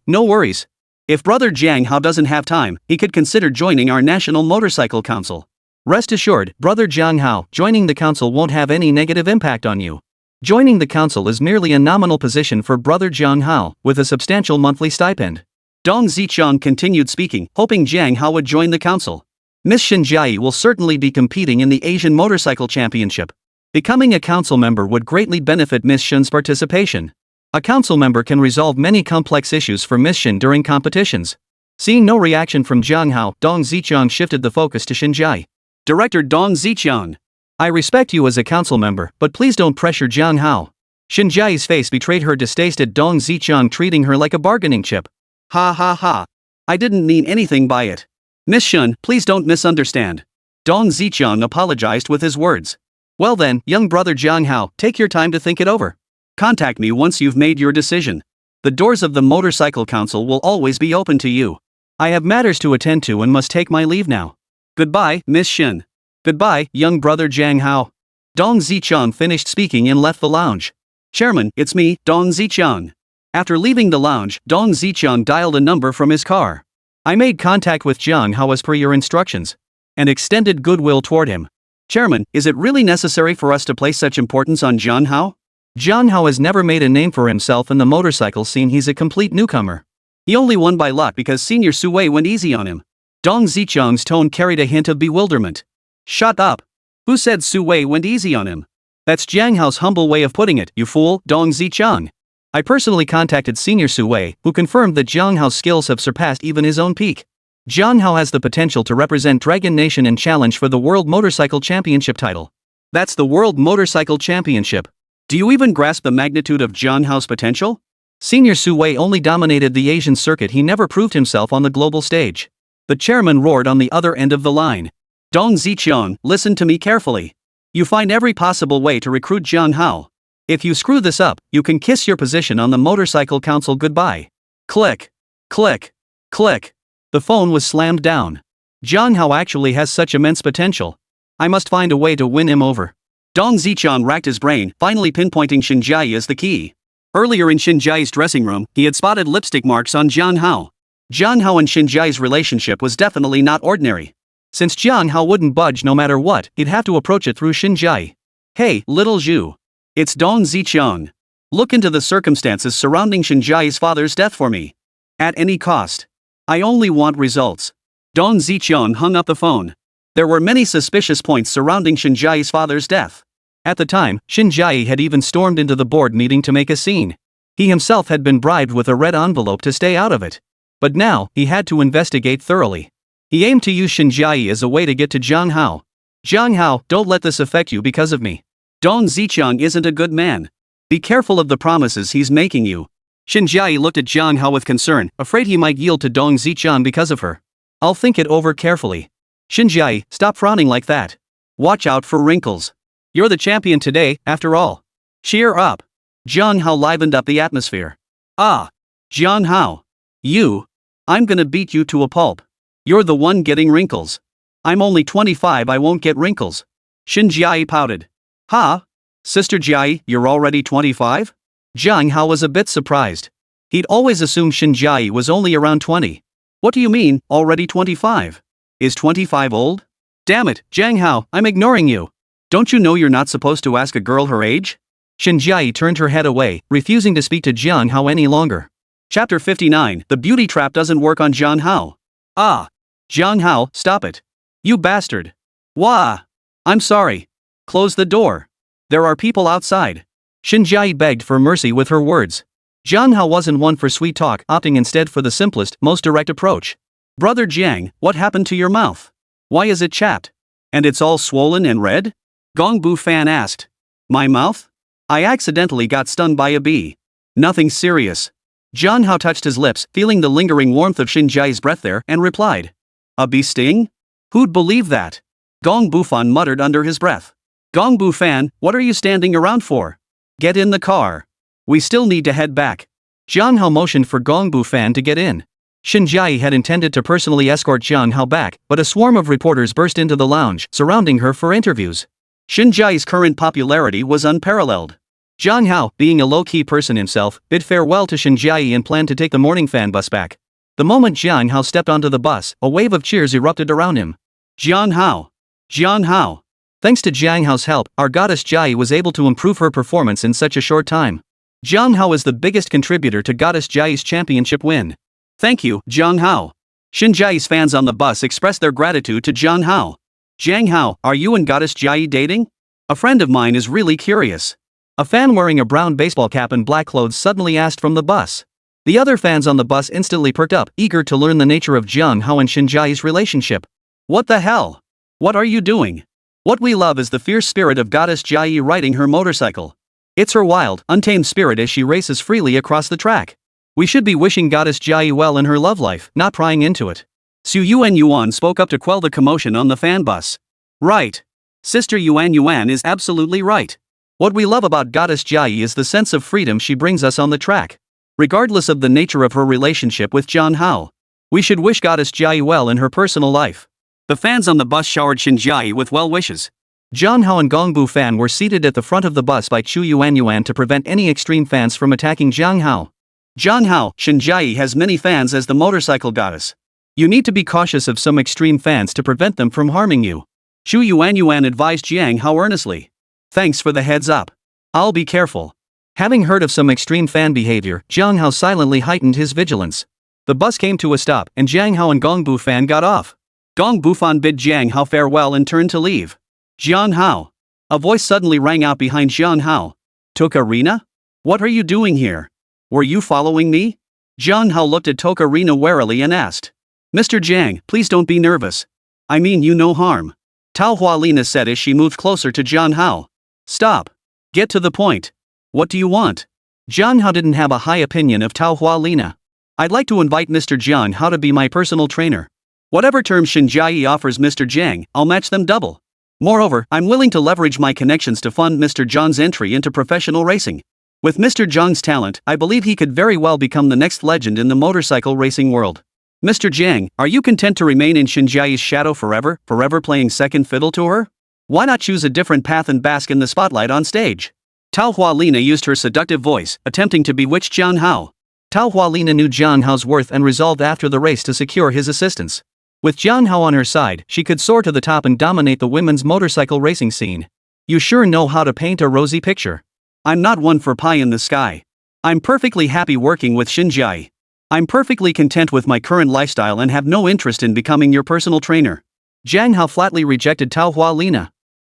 If brother Jiang Hao doesn't have time, he could consider joining our National Motorcycle Council. Rest assured, brother Jiang Hao, joining the council won't have any negative impact on you. Joining the council is merely a nominal position for brother Jiang Hao, with a substantial monthly stipend. Dong Ziqiang continued speaking, hoping Jiang Hao would join the council. Miss Shen Jiayi will certainly be competing in the Asian Motorcycle Championship. Becoming a council member would greatly benefit Miss Shun's participation. A council member can resolve many complex issues for Miss Shun during competitions. Seeing no reaction from Jiang Hao, Dong Ziqiang shifted the focus to Xinjiai. Director Dong Ziqiang. I respect you as a council member, but please don't pressure Jiang Hao. Xinjiai's face betrayed her distaste at Dong Ziqiang treating her like a bargaining chip. Ha ha ha. I didn't mean anything by it. Miss Shun, please don't misunderstand. Dong Ziqiang apologized with his words. Well then, young brother Jiang Hao, take your time to think it over. Contact me once you've made your decision. The doors of the Motorcycle Council will always be open to you. I have matters to attend to and must take my leave now. Goodbye, Miss Shun. Goodbye, young brother Jiang Hao. Dong Ziqiang finished speaking and left the lounge. Chairman, it's me, Dong Ziqiang. After leaving the lounge, Dong Ziqiang dialed a number from his car. I made contact with Jiang Hao as per your instructions, and extended goodwill toward him. Chairman, is it really necessary for us to place such importance on Jiang Hao? Jiang Hao has never made a name for himself in the motorcycle scene. He's a complete newcomer. He only won by luck because Senior Sui went easy on him. Dong Ziqiang's tone carried a hint of bewilderment. Shut up. Who said Sui went easy on him? That's Jiang Hao's humble way of putting it, you fool, Dong Ziqiang. I personally contacted Senior Sui, who confirmed that Jiang Hao's skills have surpassed even his own peak. Jiang Hao has the potential to represent Dragon Nation and challenge for the World Motorcycle Championship title. That's the World Motorcycle Championship. Do you even grasp the magnitude of Jiang Hao's potential? Senior Sui only dominated the Asian circuit. He never proved himself on the global stage. The chairman roared on the other end of the line. Dong Ziqiang, listen to me carefully. You find every possible way to recruit Jiang Hao. If you screw this up, you can kiss your position on the Motorcycle Council goodbye. Click. Click. Click. The phone was slammed down. Jiang Hao actually has such immense potential. I must find a way to win him over. Dong Ziqiang racked his brain, finally pinpointing Xinjiai as the key. Earlier in Xinjiai's dressing room, he had spotted lipstick marks on Jiang Hao. Jiang Hao and Xinjiai's relationship was definitely not ordinary. Since Jiang Hao wouldn't budge no matter what, he'd have to approach it through Xinjiai. Hey, little Zhu. It's Dong Ziqiang. Look into the circumstances surrounding Xinjiai's father's death for me. At any cost. I only want results. Dong Ziqiang hung up the phone. There were many suspicious points surrounding Xinjiai's father's death. At the time, Xinjiai had even stormed into the board meeting to make a scene. He himself had been bribed with a red envelope to stay out of it. But now, he had to investigate thoroughly. He aimed to use Xinjiai as a way to get to Jiang Hao. Jiang Hao, don't let this affect you because of me. Dong Ziqiang isn't a good man. Be careful of the promises he's making you. Xinjiai looked at Jiang Hao with concern, afraid he might yield to Dong Ziqiang because of her. I'll think it over carefully. Xinjiai, stop frowning like that. Watch out for wrinkles. You're the champion today, after all. Cheer up. Jiang Hao livened up the atmosphere. Ah. Jiang Hao. You. I'm gonna beat you to a pulp. You're the one getting wrinkles. I'm only 25, I won't get wrinkles. Xinjiai pouted. Ha? Sister Jiai, you're already 25? Jiang Hao was a bit surprised. He'd always assumed Xinjiai was only around 20. What do you mean, already 25? Is 25 old? Damn it, Jiang Hao, I'm ignoring you. Don't you know you're not supposed to ask a girl her age? Xinjiai turned her head away, refusing to speak to Jiang Hao any longer. Chapter 59, The Beauty Trap Doesn't Work on Jiang Hao. Ah. Jiang Hao, stop it. You bastard. Wah. I'm sorry. Close the door. There are people outside. Xinjiai begged for mercy with her words. Jiang Hao wasn't one for sweet talk, opting instead for the simplest, most direct approach. Brother Jiang, what happened to your mouth? Why is it chapped? And it's all swollen and red? Gongbu Fan asked. My mouth? I accidentally got stung by a bee. Nothing serious. Jiang Hao touched his lips, feeling the lingering warmth of Xinjiai's breath there, and replied. A bee sting? Who'd believe that? Gongbu Fan muttered under his breath. Gongbu Fan, what are you standing around for? Get in the car. We still need to head back. Jiang Hao motioned for Gongbu Fan to get in. Xinjiai had intended to personally escort Jiang Hao back, but a swarm of reporters burst into the lounge, surrounding her for interviews. Xinjiai's current popularity was unparalleled. Jiang Hao, being a low-key person himself, bid farewell to Xinjiai and planned to take the morning fan bus back. The moment Jiang Hao stepped onto the bus, a wave of cheers erupted around him. Jiang Hao! Jiang Hao! Thanks to Jiang Hao's help, our goddess Jiai was able to improve her performance in such a short time. Jiang Hao is the biggest contributor to goddess Jiai's championship win. Thank you, Jiang Hao. Xinjiai's fans on the bus expressed their gratitude to Jiang Hao. Jiang Hao, are you and goddess Jiai dating? A friend of mine is really curious. A fan wearing a brown baseball cap and black clothes suddenly asked from the bus. The other fans on the bus instantly perked up, eager to learn the nature of Jiang Hao and Shinji's relationship. What the hell? What are you doing? What we love is the fierce spirit of goddess Jiai riding her motorcycle. It's her wild, untamed spirit as she races freely across the track. We should be wishing goddess Jiai well in her love life, not prying into it. Su Yuan spoke up to quell the commotion on the fan bus. Right. Sister Yuan is absolutely right. What we love about goddess Jiai is the sense of freedom she brings us on the track. Regardless of the nature of her relationship with Jiang Hao. We should wish goddess Jiai well in her personal life. The fans on the bus showered Shinjiai with well wishes. Jiang Hao and Gongbu Fan were seated at the front of the bus by Chu Yuan to prevent any extreme fans from attacking Jiang Hao. Jiang Hao, Shinjiai has many fans as the motorcycle goddess. You need to be cautious of some extreme fans to prevent them from harming you. Chu Yuan advised Jiang Hao earnestly. Thanks for the heads up. I'll be careful. Having heard of some extreme fan behavior, Jiang Hao silently heightened his vigilance. The bus came to a stop and Jiang Hao and Gongbu Fan got off. Gongbu Fan bid Jiang Hao farewell and turned to leave. Jiang Hao. A voice suddenly rang out behind Jiang Hao. Tokarina? What are you doing here? Were you following me? Jiang Hao looked at Tokarina warily and asked. Mr. Jiang, please don't be nervous. I mean you no harm. Tao Hualina said as she moved closer to Jiang Hao. Stop. Get to the point. What do you want? Jiang Hao didn't have a high opinion of Tao Hualina. I'd like to invite Mr. Jiang Hao to be my personal trainer. Whatever terms Shinjiai offers Mr. Jiang, I'll match them double. Moreover, I'm willing to leverage my connections to fund Mr. Jiang's entry into professional racing. With Mr. Jiang's talent, I believe he could very well become the next legend in the motorcycle racing world. Mr. Jiang, are you content to remain in Shinjiai's shadow forever playing second fiddle to her? Why not choose a different path and bask in the spotlight on stage? Tao Hualina used her seductive voice, attempting to bewitch Jiang Hao. Tao Hualina knew Jiang Hao's worth and resolved after the race to secure his assistance. With Jiang Hao on her side, she could soar to the top and dominate the women's motorcycle racing scene. You sure know how to paint a rosy picture. I'm not one for pie in the sky. I'm perfectly happy working with Shinjiai. I'm perfectly content with my current lifestyle and have no interest in becoming your personal trainer. Jiang Hao flatly rejected Tao Hualina.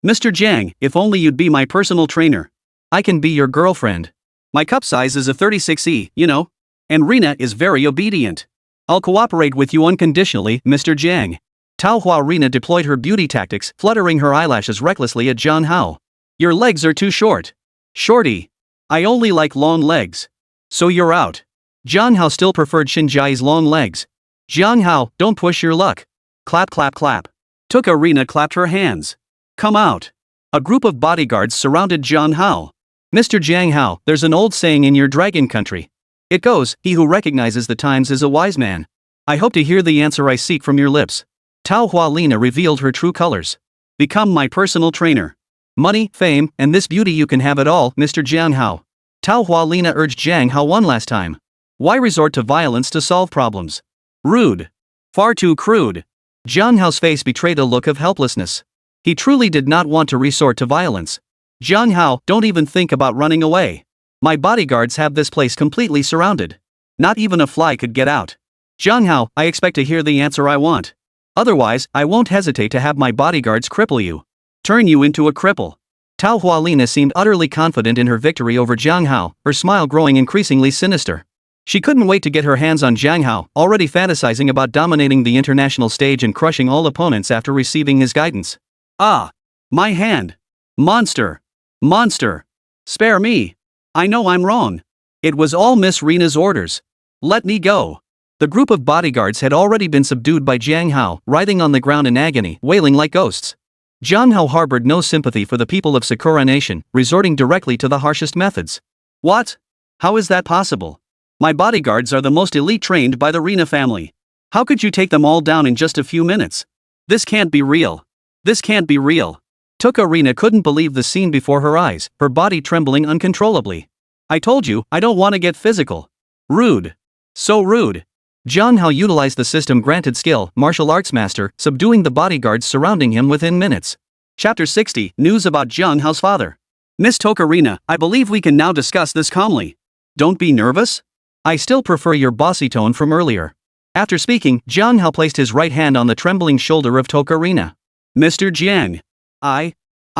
Mr. Jiang, if only you'd be my personal trainer. I can be your girlfriend. My cup size is a 36E, you know. And Rina is very obedient. I'll cooperate with you unconditionally, Mr. Jiang. Tao Hualina deployed her beauty tactics, fluttering her eyelashes recklessly at Jiang Hao. Your legs are too short. Shorty. I only like long legs. So you're out. Jiang Hao still preferred Shinjiai's long legs. Jiang Hao, don't push your luck. Clap clap clap. Tokarina clapped her hands. Come out. A group of bodyguards surrounded Jiang Hao. Mr. Jiang Hao, there's an old saying in your dragon country. It goes, he who recognizes the times is a wise man. I hope to hear the answer I seek from your lips. Tao Hualina revealed her true colors. Become my personal trainer. Money, fame, and this beauty you can have it all, Mr. Jiang Hao. Tao Hualina urged Jiang Hao one last time. Why resort to violence to solve problems? Rude. Far too crude. Jiang Hao's face betrayed a look of helplessness. He truly did not want to resort to violence. Jiang Hao, don't even think about running away. My bodyguards have this place completely surrounded. Not even a fly could get out. Jiang Hao, I expect to hear the answer I want. Otherwise, I won't hesitate to have my bodyguards cripple you. Turn you into a cripple. Tao Hualina seemed utterly confident in her victory over Jiang Hao, her smile growing increasingly sinister. She couldn't wait to get her hands on Jiang Hao, already fantasizing about dominating the international stage and crushing all opponents after receiving his guidance. Ah! My hand! Monster! Monster! Spare me! I know I'm wrong. It was all Miss Rina's orders. Let me go. The group of bodyguards had already been subdued by Jiang Hao, writhing on the ground in agony, wailing like ghosts. Jiang Hao harbored no sympathy for the people of Sakura Nation, resorting directly to the harshest methods. What? How is that possible? My bodyguards are the most elite trained by the Rina family. How could you take them all down in just a few minutes? This can't be real. This can't be real. Tokarina couldn't believe the scene before her eyes, her body trembling uncontrollably. I told you, I don't want to get physical. Rude. So rude. Jiang Hao utilized the system-granted skill, martial arts master, subduing the bodyguards surrounding him within minutes. Chapter 60, News about Jiang Hao's father. Miss Tokarina, I believe we can now discuss this calmly. Don't be nervous. I still prefer your bossy tone from earlier. After speaking, Jiang Hao placed his right hand on the trembling shoulder of Tokarina. Mr. Jiang. I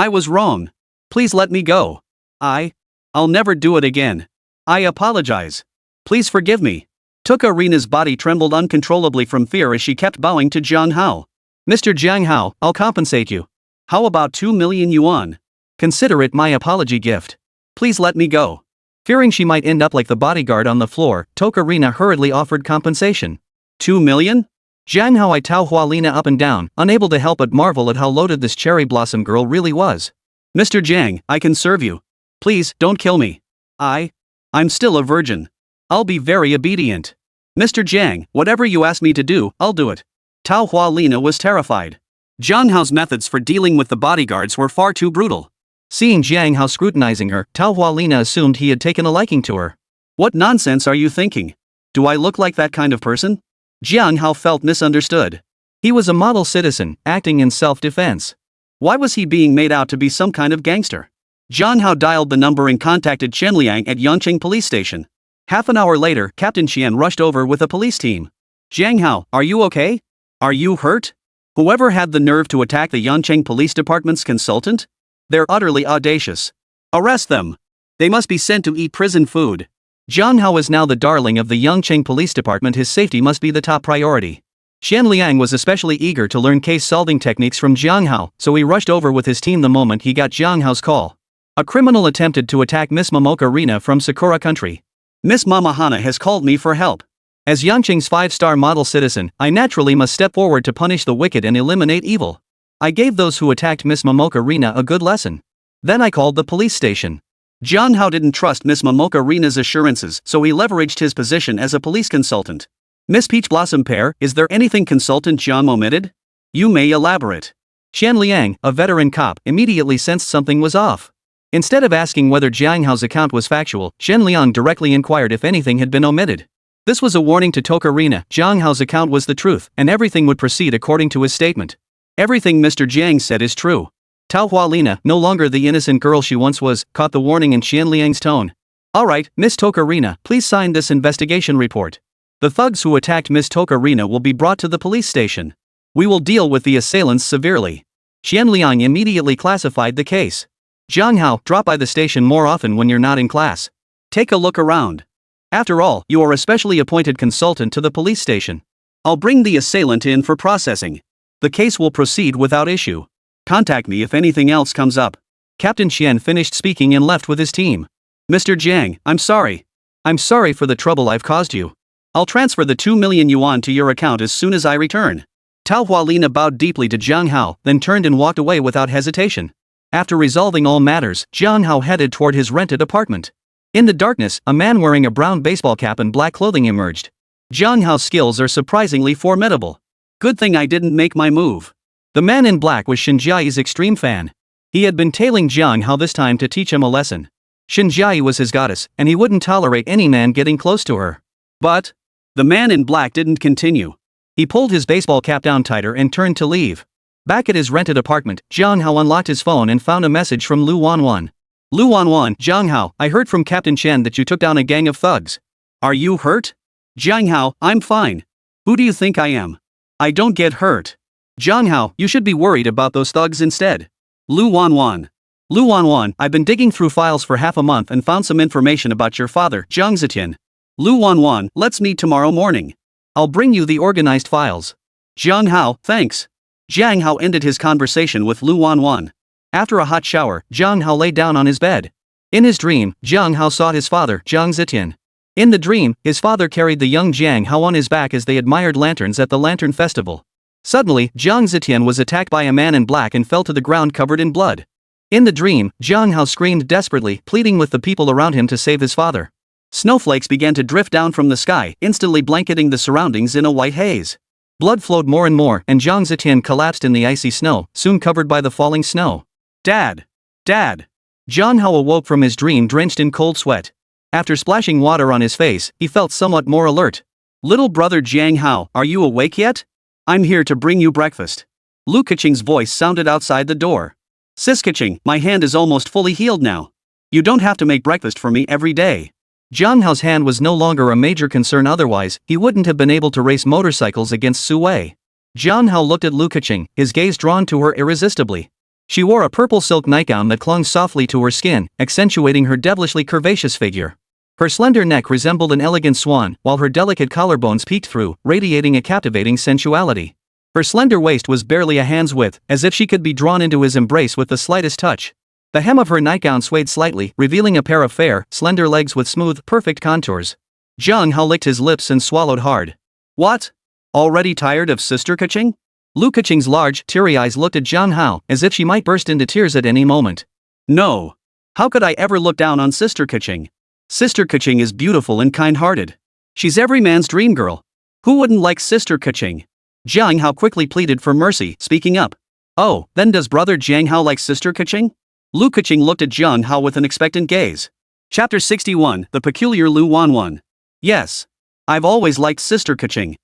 was wrong. Please let me go. I'll never do it again. I apologize. Please forgive me. Tokarina's body trembled uncontrollably from fear as she kept bowing to Jiang Hao. Mr. Jiang Hao, I'll compensate you. How about 2 million yuan? Consider it my apology gift. Please let me go. Fearing she might end up like the bodyguard on the floor, Tokarina hurriedly offered compensation. 2 million? Jiang Hao eyed Tao Hualina up and down, unable to help but marvel at how loaded this cherry blossom girl really was. Mr. Jiang, I can serve you. Please, don't kill me. I'm still a virgin. I'll be very obedient. Mr. Jiang, whatever you ask me to do, I'll do it. Tao Hualina was terrified. Jiang Hao's methods for dealing with the bodyguards were far too brutal. Seeing Jiang Hao scrutinizing her, Tao Hualina assumed he had taken a liking to her. What nonsense are you thinking? Do I look like that kind of person? Jiang Hao felt misunderstood. He was a model citizen, acting in self-defense. Why was he being made out to be some kind of gangster? Jiang Hao dialed the number and contacted Chen Liang at Yangqing police station. Half an hour later, Captain Qian rushed over with a police team. Jiang Hao, are you okay? Are you hurt? Whoever had the nerve to attack the Yangqing police department's consultant? They're utterly audacious. Arrest them. They must be sent to eat prison food. Jiang Hao is now the darling of the Yangqing police department. His safety must be the top priority. Chen Liang was especially eager to learn case-solving techniques from Jiang Hao, so he rushed over with his team the moment he got Jiang Hao's call. A criminal attempted to attack Miss Momoka Rina from Sakura Country. Miss Mama Hana has called me for help. As Yangqing's 5-star model citizen, I naturally must step forward to punish the wicked and eliminate evil. I gave those who attacked Miss Momoka Rina a good lesson. Then I called the police station. Jiang Hao didn't trust Miss Momoka Rina's assurances, so he leveraged his position as a police consultant. Miss Peach Blossom Pear, is there anything Consultant Jiang omitted? You may elaborate. Chen Liang, a veteran cop, immediately sensed something was off. Instead of asking whether Jiang Hao's account was factual, Chen Liang directly inquired if anything had been omitted. This was a warning to Tokarina. Jiang Hao's account was the truth, and everything would proceed according to his statement. Everything Mr. Jiang said is true. Tao Hualina, no longer the innocent girl she once was, caught the warning in Chen Liang's tone. Alright, Miss Tokarina, please sign this investigation report. The thugs who attacked Miss Tokarina will be brought to the police station. We will deal with the assailants severely. Chen Liang immediately classified the case. Jiang Hao, drop by the station more often when you're not in class. Take a look around. After all, you are a specially appointed consultant to the police station. I'll bring the assailant in for processing. The case will proceed without issue. Contact me if anything else comes up. Captain Qian finished speaking and left with his team. Mr. Jiang, I'm sorry. I'm sorry for the trouble I've caused you. I'll transfer the 2 million yuan to your account as soon as I return. Tao Hualina bowed deeply to Jiang Hao, then turned and walked away without hesitation. After resolving all matters, Jiang Hao headed toward his rented apartment. In the darkness, a man wearing a brown baseball cap and black clothing emerged. Jiang Hao's skills are surprisingly formidable. Good thing I didn't make my move. The man in black was Shinjiai's extreme fan. He had been tailing Jiang Hao this time to teach him a lesson. Shinjiai was his goddess, and he wouldn't tolerate any man getting close to her. But the man in black didn't continue. He pulled his baseball cap down tighter and turned to leave. Back at his rented apartment, Jiang Hao unlocked his phone and found a message from Lu Wanwan. Lu Wanwan, Jiang Hao, I heard from Captain Chen that you took down a gang of thugs. Are you hurt? Jiang Hao, I'm fine. Who do you think I am? I don't get hurt. Jiang Hao, you should be worried about those thugs instead. Lu Wanwan. Lu Wanwan, I've been digging through files for half a month and found some information about your father, Jiang Zetian. Lu Wanwan, let's meet tomorrow morning. I'll bring you the organized files. Jiang Hao, thanks. Jiang Hao ended his conversation with Lu Wanwan. After a hot shower, Jiang Hao lay down on his bed. In his dream, Jiang Hao sought his father, Jiang Zetian. In the dream, his father carried the young Jiang Hao on his back as they admired lanterns at the Lantern Festival. Suddenly, Jiang Zetian was attacked by a man in black and fell to the ground covered in blood. In the dream, Jiang Hao screamed desperately, pleading with the people around him to save his father. Snowflakes began to drift down from the sky, instantly blanketing the surroundings in a white haze. Blood flowed more and more, and Jiang Zetian collapsed in the icy snow, soon covered by the falling snow. Dad! Dad! Jiang Hao awoke from his dream drenched in cold sweat. After splashing water on his face, he felt somewhat more alert. Little brother Jiang Hao, are you awake yet? I'm here to bring you breakfast. Lu Keqing's voice sounded outside the door. Sis Keqing, my hand is almost fully healed now. You don't have to make breakfast for me every day. Jiang Hao's hand was no longer a major concern, otherwise, he wouldn't have been able to race motorcycles against Su Wei. Jiang Hao looked at Lu Keqing, his gaze drawn to her irresistibly. She wore a purple silk nightgown that clung softly to her skin, accentuating her devilishly curvaceous figure. Her slender neck resembled an elegant swan, while her delicate collarbones peeked through, radiating a captivating sensuality. Her slender waist was barely a hand's width, as if she could be drawn into his embrace with the slightest touch. The hem of her nightgown swayed slightly, revealing a pair of fair, slender legs with smooth, perfect contours. Jiang Hao licked his lips and swallowed hard. What? Already tired of sister Kaching? Lu Kaching's large, teary eyes looked at Jiang Hao, as if she might burst into tears at any moment. No. How could I ever look down on sister Kaching? Sister Kaching is beautiful and kind-hearted. She's every man's dream girl. Who wouldn't like sister Kaching? Jiang Hao quickly pleaded for mercy, speaking up. Oh, then does brother Jiang Hao like sister Kaching? Lu Kaching looked at Jiang Hao with an expectant gaze. Chapter 61, The Peculiar Lu Wanwan. Yes. I've always liked sister Kaching.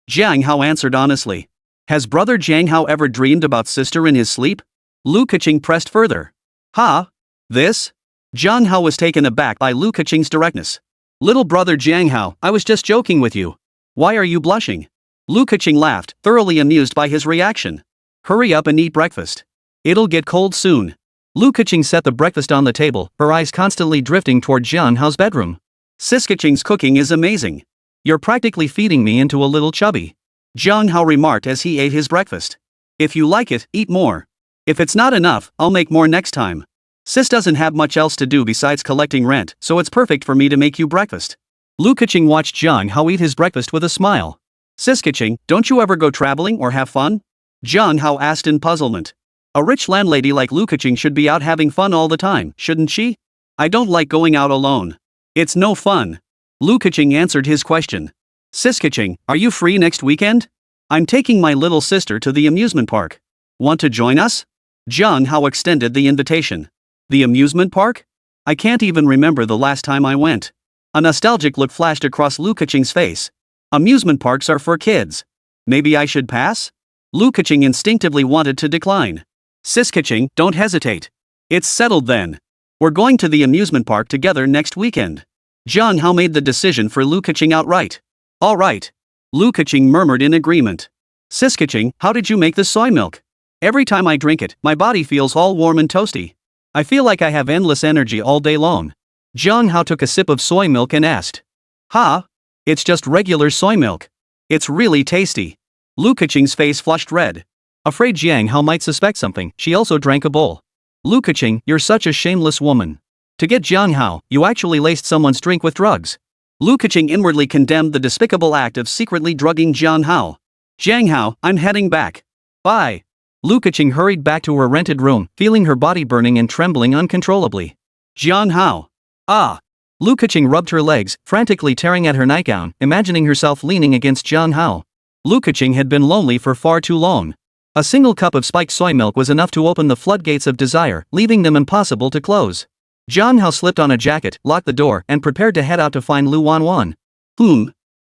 Jiang Hao answered honestly. Has brother Jiang Hao ever dreamed about sister in his sleep? Lu Kaching pressed further. Ha? This? Jiang Hao was taken aback by Lu Kaching's directness. Little brother Jiang Hao, I was just joking with you. Why are you blushing? Lu Kaching laughed, thoroughly amused by his reaction. Hurry up and eat breakfast. It'll get cold soon. Lu Kaching set the breakfast on the table, her eyes constantly drifting toward Jiang Hao's bedroom. Sis Kaching's cooking is amazing. You're practically feeding me into a little chubby. Jiang Hao remarked as he ate his breakfast. If you like it, eat more. If it's not enough, I'll make more next time. Sis doesn't have much else to do besides collecting rent, so it's perfect for me to make you breakfast. Lu Kaching watched Jiang Hao eat his breakfast with a smile. Sis Kaching, don't you ever go traveling or have fun? Jiang Hao asked in puzzlement. A rich landlady like Lu Kaching should be out having fun all the time, shouldn't she? I don't like going out alone. It's no fun. Lu Kaching answered his question. Sis Kaching, are you free next weekend? I'm taking my little sister to the amusement park. Want to join us? Jiang Hao extended the invitation. The amusement park? I can't even remember the last time I went. A nostalgic look flashed across Lu Kaching's face. Amusement parks are for kids. Maybe I should pass? Lu Kaching instinctively wanted to decline. Sis Kaching, don't hesitate. It's settled then. We're going to the amusement park together next weekend. Jiang Hao made the decision for Lu Kaching outright. All right. Lu Kaching murmured in agreement. Sis Kaching, how did you make the soy milk? Every time I drink it, my body feels all warm and toasty. I feel like I have endless energy all day long. Jiang Hao took a sip of soy milk and asked. Ha? It's just regular soy milk. It's really tasty. Lu Kaching's face flushed red. Afraid Jiang Hao might suspect something, she also drank a bowl. Lu Kaching, you're such a shameless woman. To get Jiang Hao, you actually laced someone's drink with drugs. Lu Kaching inwardly condemned the despicable act of secretly drugging Jiang Hao. Jiang Hao, I'm heading back. Bye. Lu Kaching hurried back to her rented room, feeling her body burning and trembling uncontrollably. Jiang Hao. Ah. Lu Kaching rubbed her legs, frantically tearing at her nightgown, imagining herself leaning against Jiang Hao. Lu Kaching had been lonely for far too long. A single cup of spiked soy milk was enough to open the floodgates of desire, leaving them impossible to close. Jiang Hao slipped on a jacket, locked the door, and prepared to head out to find Lu Wanwan.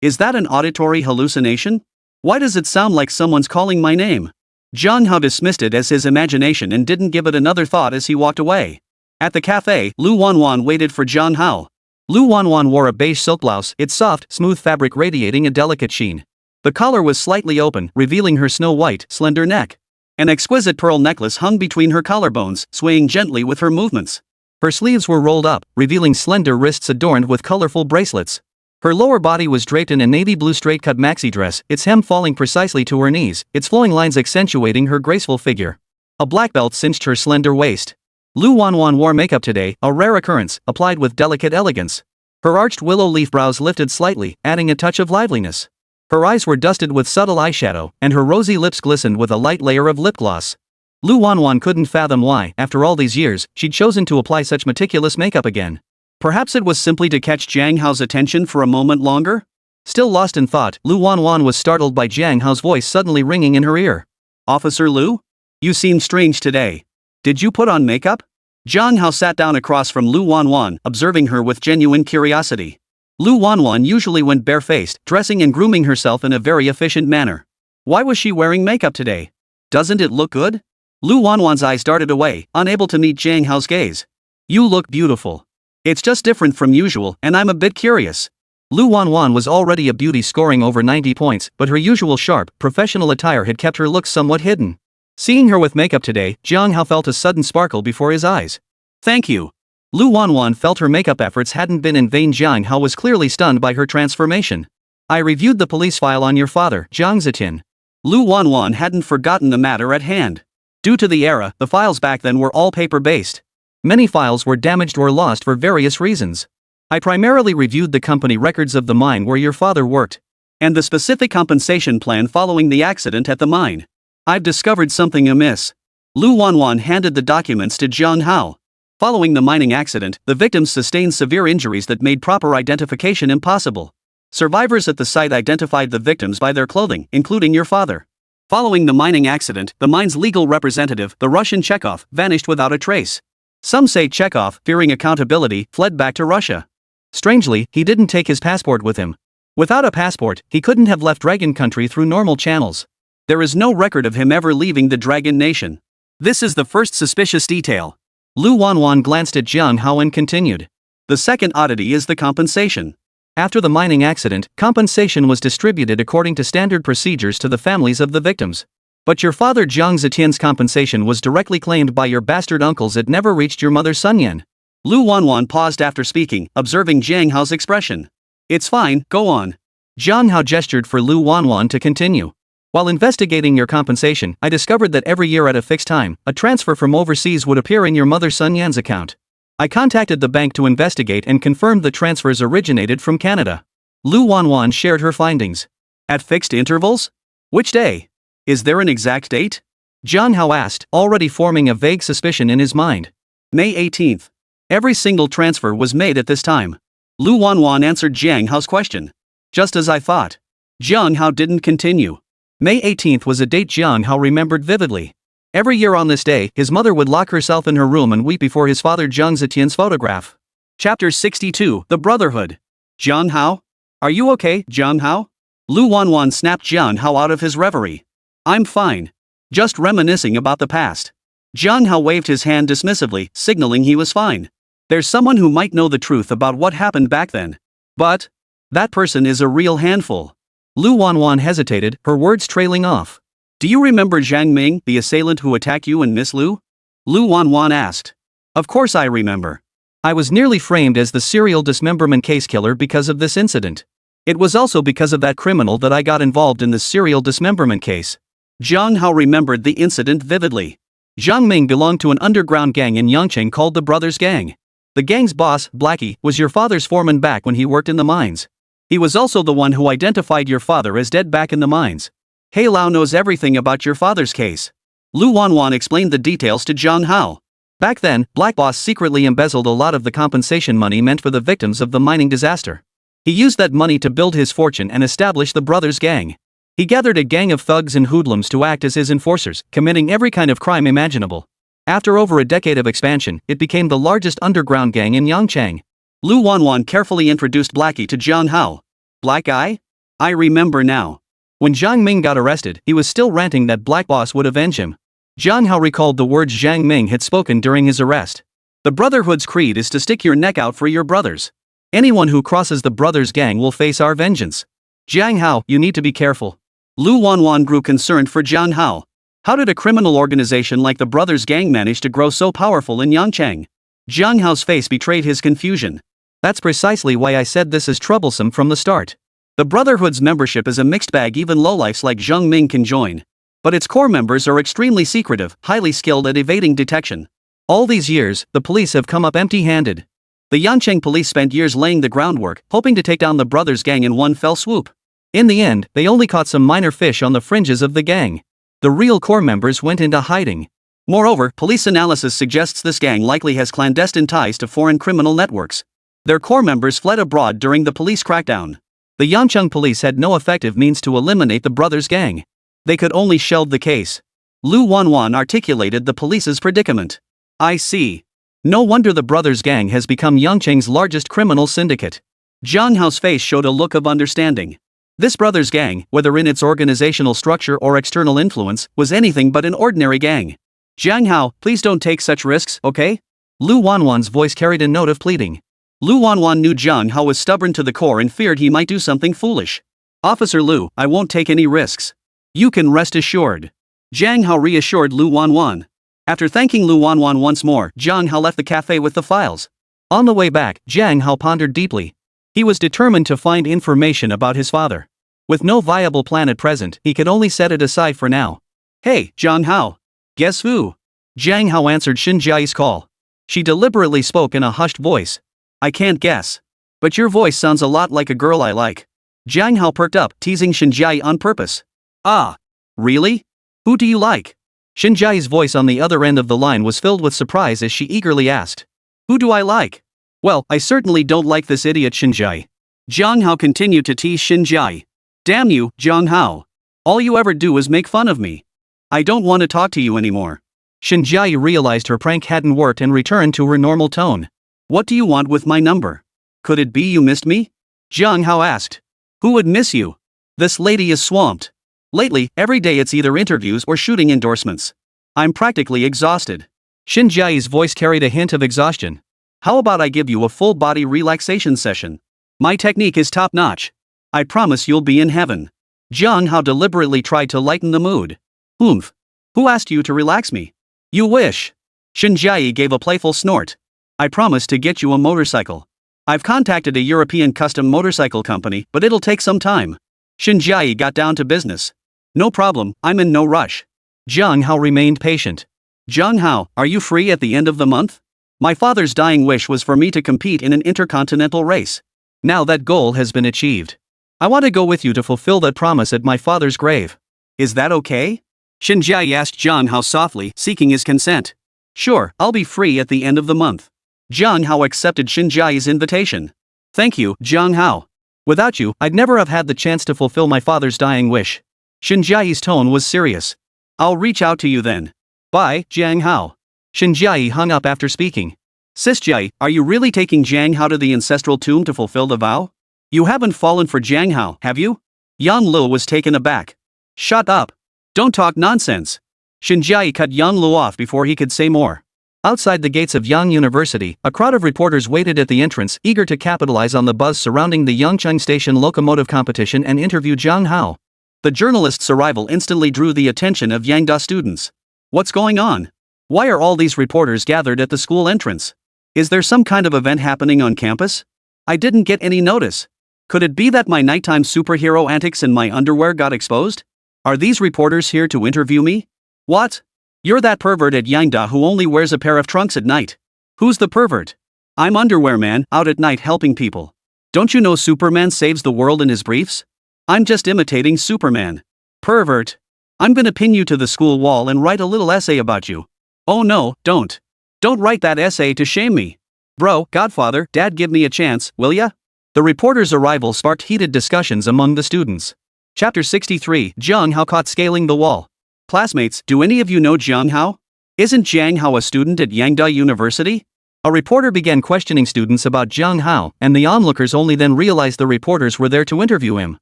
Is that an auditory hallucination? Why does it sound like someone's calling my name? Jiang Hao dismissed it as his imagination and didn't give it another thought as he walked away. At the cafe, Lu Wanwan waited for Jiang Hao. Lu Wanwan wore a beige silk blouse, its soft, smooth fabric radiating a delicate sheen. The collar was slightly open, revealing her snow-white, slender neck. An exquisite pearl necklace hung between her collarbones, swaying gently with her movements. Her sleeves were rolled up, revealing slender wrists adorned with colorful bracelets. Her lower body was draped in a navy blue straight-cut maxi dress, its hem falling precisely to her knees, its flowing lines accentuating her graceful figure. A black belt cinched her slender waist. Lu Wanwan wore makeup today, a rare occurrence, applied with delicate elegance. Her arched willow leaf brows lifted slightly, adding a touch of liveliness. Her eyes were dusted with subtle eyeshadow, and her rosy lips glistened with a light layer of lip gloss. Lu Wanwan couldn't fathom why, after all these years, she'd chosen to apply such meticulous makeup again. Perhaps it was simply to catch Jiang Hao's attention for a moment longer? Still lost in thought, Lu Wanwan was startled by Jiang Hao's voice suddenly ringing in her ear. Officer Lu? You seem strange today. Did you put on makeup? Jiang Hao sat down across from Lu Wanwan, observing her with genuine curiosity. Lu Wanwan usually went barefaced, dressing and grooming herself in a very efficient manner. Why was she wearing makeup today? Doesn't it look good? Lu Wanwan's eyes darted away, unable to meet Jiang Hao's gaze. You look beautiful. It's just different from usual, and I'm a bit curious. Lu Wanwan was already a beauty scoring over 90 points, but her usual sharp, professional attire had kept her looks somewhat hidden. Seeing her with makeup today, Jiang Hao felt a sudden sparkle before his eyes. Thank you. Lu Wanwan felt her makeup efforts hadn't been in vain. Jiang Hao was clearly stunned by her transformation. I reviewed the police file on your father, Jiang Zitin. Lu Wanwan hadn't forgotten the matter at hand. Due to the era, the files back then were all paper-based. Many files were damaged or lost for various reasons. I primarily reviewed the company records of the mine where your father worked, and the specific compensation plan following the accident at the mine. I've discovered something amiss. Lu Wanwan handed the documents to Jiang Hao. Following the mining accident, the victims sustained severe injuries that made proper identification impossible. Survivors at the site identified the victims by their clothing, including your father. Following the mining accident, the mine's legal representative, the Russian Chekhov, vanished without a trace. Some say Chekhov, fearing accountability, fled back to Russia. Strangely, he didn't take his passport with him. Without a passport, he couldn't have left Dragon Country through normal channels. There is no record of him ever leaving the Dragon Nation. This is the first suspicious detail. Lu Wanwan glanced at Jiang Hao and continued. The second oddity is the compensation. After the mining accident, compensation was distributed according to standard procedures to the families of the victims. But your father Jiang Zitin's compensation was directly claimed by your bastard uncles. It never reached your mother Sun Yan. Lu Wanwan paused after speaking, observing Jiang Hao's expression. It's fine, go on. Jiang Hao gestured for Lu Wanwan to continue. While investigating your compensation, I discovered that every year at a fixed time, a transfer from overseas would appear in your mother Sun Yan's account. I contacted the bank to investigate and confirmed the transfers originated from Canada. Lu Wanwan shared her findings. At fixed intervals? Which day? Is there an exact date? Jiang Hao asked, already forming a vague suspicion in his mind. May 18th. Every single transfer was made at this time. Lu Wanwan answered Jiang Hao's question. Just as I thought. Jiang Hao didn't continue. May 18th was a date Jiang Hao remembered vividly. Every year on this day, his mother would lock herself in her room and weep before his father Jiang Zitin's photograph. Chapter 62, The Brotherhood. Jiang Hao? Are you okay, Jiang Hao? Lu Wanwan snapped Jiang Hao out of his reverie. I'm fine. Just reminiscing about the past. Jiang Hao waved his hand dismissively, signaling he was fine. There's someone who might know the truth about what happened back then. But that person is a real handful. Lu Wanwan hesitated, her words trailing off. Do you remember Zhang Ming, the assailant who attacked you and Miss Lu? Lu Wanwan asked. Of course I remember. I was nearly framed as the serial dismemberment case killer because of this incident. It was also because of that criminal that I got involved in the serial dismemberment case. Jiang Hao remembered the incident vividly. Zhang Ming belonged to an underground gang in Yangcheng called the Brothers Gang. The gang's boss, Blackie, was your father's foreman back when he worked in the mines. He was also the one who identified your father as dead back in the mines. He Lao knows everything about your father's case. Lu Wanwan explained the details to Jiang Hao. Back then, Black Boss secretly embezzled a lot of the compensation money meant for the victims of the mining disaster. He used that money to build his fortune and establish the Brothers Gang. He gathered a gang of thugs and hoodlums to act as his enforcers, committing every kind of crime imaginable. After over a decade of expansion, it became the largest underground gang in Yangcheng. Lu Wanwan carefully introduced Blackie to Jiang Hao. Black Eye? I remember now. When Zhang Ming got arrested, he was still ranting that Black Boss would avenge him. Jiang Hao recalled the words Zhang Ming had spoken during his arrest. The Brotherhood's creed is to stick your neck out for your brothers. Anyone who crosses the Brothers Gang will face our vengeance. Jiang Hao, you need to be careful. Lu Wanwan grew concerned for Jiang Hao. How did a criminal organization like the Brothers Gang manage to grow so powerful in Yangcheng? Jiang Hao's face betrayed his confusion. That's precisely why I said this is troublesome from the start. The Brotherhood's membership is a mixed bag. Even lowlifes like Zhang Ming can join. But its core members are extremely secretive, highly skilled at evading detection. All these years, the police have come up empty-handed. The Yangcheng police spent years laying the groundwork, hoping to take down the Brothers Gang in one fell swoop. In the end, they only caught some minor fish on the fringes of the gang. The real core members went into hiding. Moreover, police analysis suggests this gang likely has clandestine ties to foreign criminal networks. Their core members fled abroad during the police crackdown. The Yangcheng police had no effective means to eliminate the Brothers Gang. They could only shelve the case. Lu Wanwan articulated the police's predicament. I see. No wonder the Brothers Gang has become Yangcheng's largest criminal syndicate. Jiang Hao's face showed a look of understanding. This Brothers Gang, whether in its organizational structure or external influence, was anything but an ordinary gang. Jiang Hao, please don't take such risks, okay? Lu Wanwan's voice carried a note of pleading. Lu Wanwan knew Jiang Hao was stubborn to the core and feared he might do something foolish. Officer Lu, I won't take any risks. You can rest assured. Jiang Hao reassured Lu Wanwan. After thanking Lu Wanwan once more, Jiang Hao left the cafe with the files. On the way back, Jiang Hao pondered deeply. He was determined to find information about his father. With no viable plan at present, he could only set it aside for now. Hey, Jiang Hao. Guess who? Jiang Hao answered Xinjiai's call. She deliberately spoke in a hushed voice. I can't guess. But your voice sounds a lot like a girl I like. Jiang Hao perked up, teasing Xinjiai on purpose. Ah. Really? Who do you like? Xinjiai's voice on the other end of the line was filled with surprise as she eagerly asked. Who do I like? Well, I certainly don't like this idiot Xinjiai. Jiang Hao continued to tease Xinjiai. Damn you, Jiang Hao. All you ever do is make fun of me. I don't want to talk to you anymore. Xinjiai realized her prank hadn't worked and returned to her normal tone. What do you want with my number? Could it be you missed me? Jiang Hao asked. Who would miss you? This lady is swamped. Lately, every day it's either interviews or shooting endorsements. I'm practically exhausted. Xinjiai's voice carried a hint of exhaustion. How about I give you a full-body relaxation session? My technique is top-notch. I promise you'll be in heaven. Jiang Hao deliberately tried to lighten the mood. Oomph. Who asked you to relax me? You wish. Xinjiai gave a playful snort. I promise to get you a motorcycle. I've contacted a European custom motorcycle company, but it'll take some time. Xinjiai got down to business. No problem, I'm in no rush. Jiang Hao remained patient. Jiang Hao, are you free at the end of the month? My father's dying wish was for me to compete in an intercontinental race. Now that goal has been achieved. I want to go with you to fulfill that promise at my father's grave. Is that okay? Xinjiai asked Jiang Hao softly, seeking his consent. Sure, I'll be free at the end of the month. Jiang Hao accepted Xinjiai's invitation. Thank you, Jiang Hao. Without you, I'd never have had the chance to fulfill my father's dying wish. Xinjiai's tone was serious. I'll reach out to you then. Bye, Jiang Hao. Xinjiai hung up after speaking. Sisjiai, are you really taking Jiang Hao to the ancestral tomb to fulfill the vow? You haven't fallen for Jiang Hao, have you? Yang Lu was taken aback. Shut up. Don't talk nonsense. Xinjiai cut Yang Lu off before he could say more. Outside the gates of Yang University, a crowd of reporters waited at the entrance, eager to capitalize on the buzz surrounding the Yangcheng Station locomotive competition and interview Jiang Hao. The journalist's arrival instantly drew the attention of Yangda students. What's going on? Why are all these reporters gathered at the school entrance? Is there some kind of event happening on campus? I didn't get any notice. Could it be that my nighttime superhero antics in my underwear got exposed? Are these reporters here to interview me? What? You're that pervert at Yangda who only wears a pair of trunks at night. Who's the pervert? I'm Underwear Man, out at night helping people. Don't you know Superman saves the world in his briefs? I'm just imitating Superman. Pervert. I'm gonna pin you to the school wall and write a little essay about you. Oh no, don't. Don't write that essay to shame me. Bro, Godfather, Dad, give me a chance, will ya? The reporter's arrival sparked heated discussions among the students. Chapter 63, Jiang Hao caught scaling the wall. Classmates, do any of you know Jiang Hao? Isn't Jiang Hao a student at Yangda University? A reporter began questioning students about Jiang Hao, and the onlookers only then realized the reporters were there to interview him.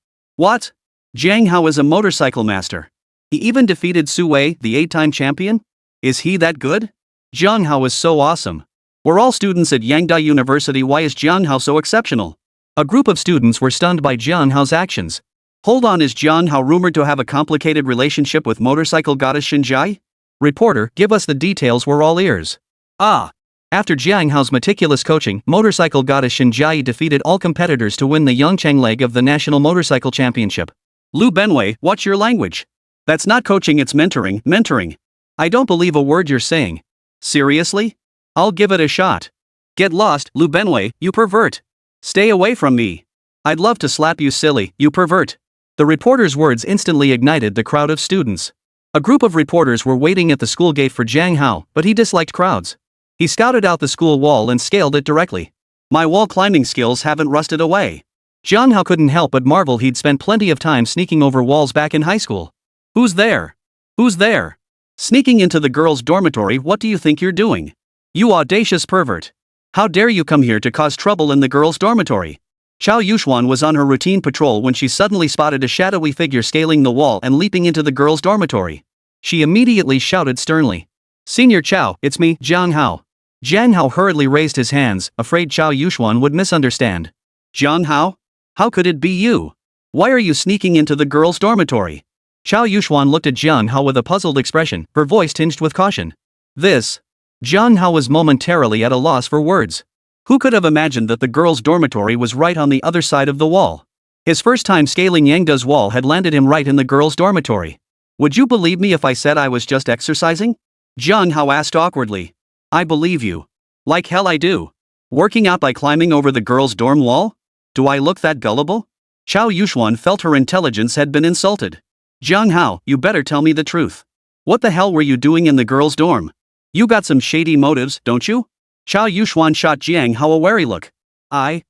What? Jiang Hao is a motorcycle master. He even defeated Su Wei, the 8-time champion? Is he that good? Jiang Hao is so awesome. We're all students at Yangda University. Why is Jiang Hao so exceptional? A group of students were stunned by Jiang Hao's actions. Hold on, is Jiang Hao rumored to have a complicated relationship with motorcycle goddess Xinjiai? Reporter, give us the details, we're all ears. After Jiang Hao's meticulous coaching, motorcycle goddess Xinjiai defeated all competitors to win the Yangcheng leg of the National Motorcycle Championship. Lu Benwei, watch your language. That's not coaching, it's mentoring. I don't believe a word you're saying. Seriously? I'll give it a shot. Get lost, Lu Benwei, you pervert. Stay away from me. I'd love to slap you silly, you pervert. The reporter's words instantly ignited the crowd of students. A group of reporters were waiting at the school gate for Jiang Hao, but he disliked crowds. He scouted out the school wall and scaled it directly. My wall climbing skills haven't rusted away. Jiang Hao couldn't help but marvel he'd spent plenty of time sneaking over walls back in high school. Who's there? Who's there? Sneaking into the girls' dormitory, what do you think you're doing? You audacious pervert. How dare you come here to cause trouble in the girls' dormitory? Chao Yuxuan was on her routine patrol when she suddenly spotted a shadowy figure scaling the wall and leaping into the girls' dormitory. She immediately shouted sternly. Senior Chao, it's me, Jiang Hao. Jiang Hao hurriedly raised his hands, afraid Chao Yuxuan would misunderstand. Jiang Hao? How could it be you? Why are you sneaking into the girls' dormitory? Chao Yuxuan looked at Jiang Hao with a puzzled expression, her voice tinged with caution. This. Jiang Hao was momentarily at a loss for words. Who could have imagined that the girls' dormitory was right on the other side of the wall? His first time scaling Yangda's wall had landed him right in the girls' dormitory. Would you believe me if I said I was just exercising? Jiang Hao asked awkwardly. I believe you. Like hell I do. Working out by climbing over the girls' dorm wall? Do I look that gullible? Chao Yuxuan felt her intelligence had been insulted. Jiang Hao, you better tell me the truth. What the hell were you doing in the girls' dorm? You got some shady motives, don't you? Chao Yuxuan shot Jiang Hao a wary look. I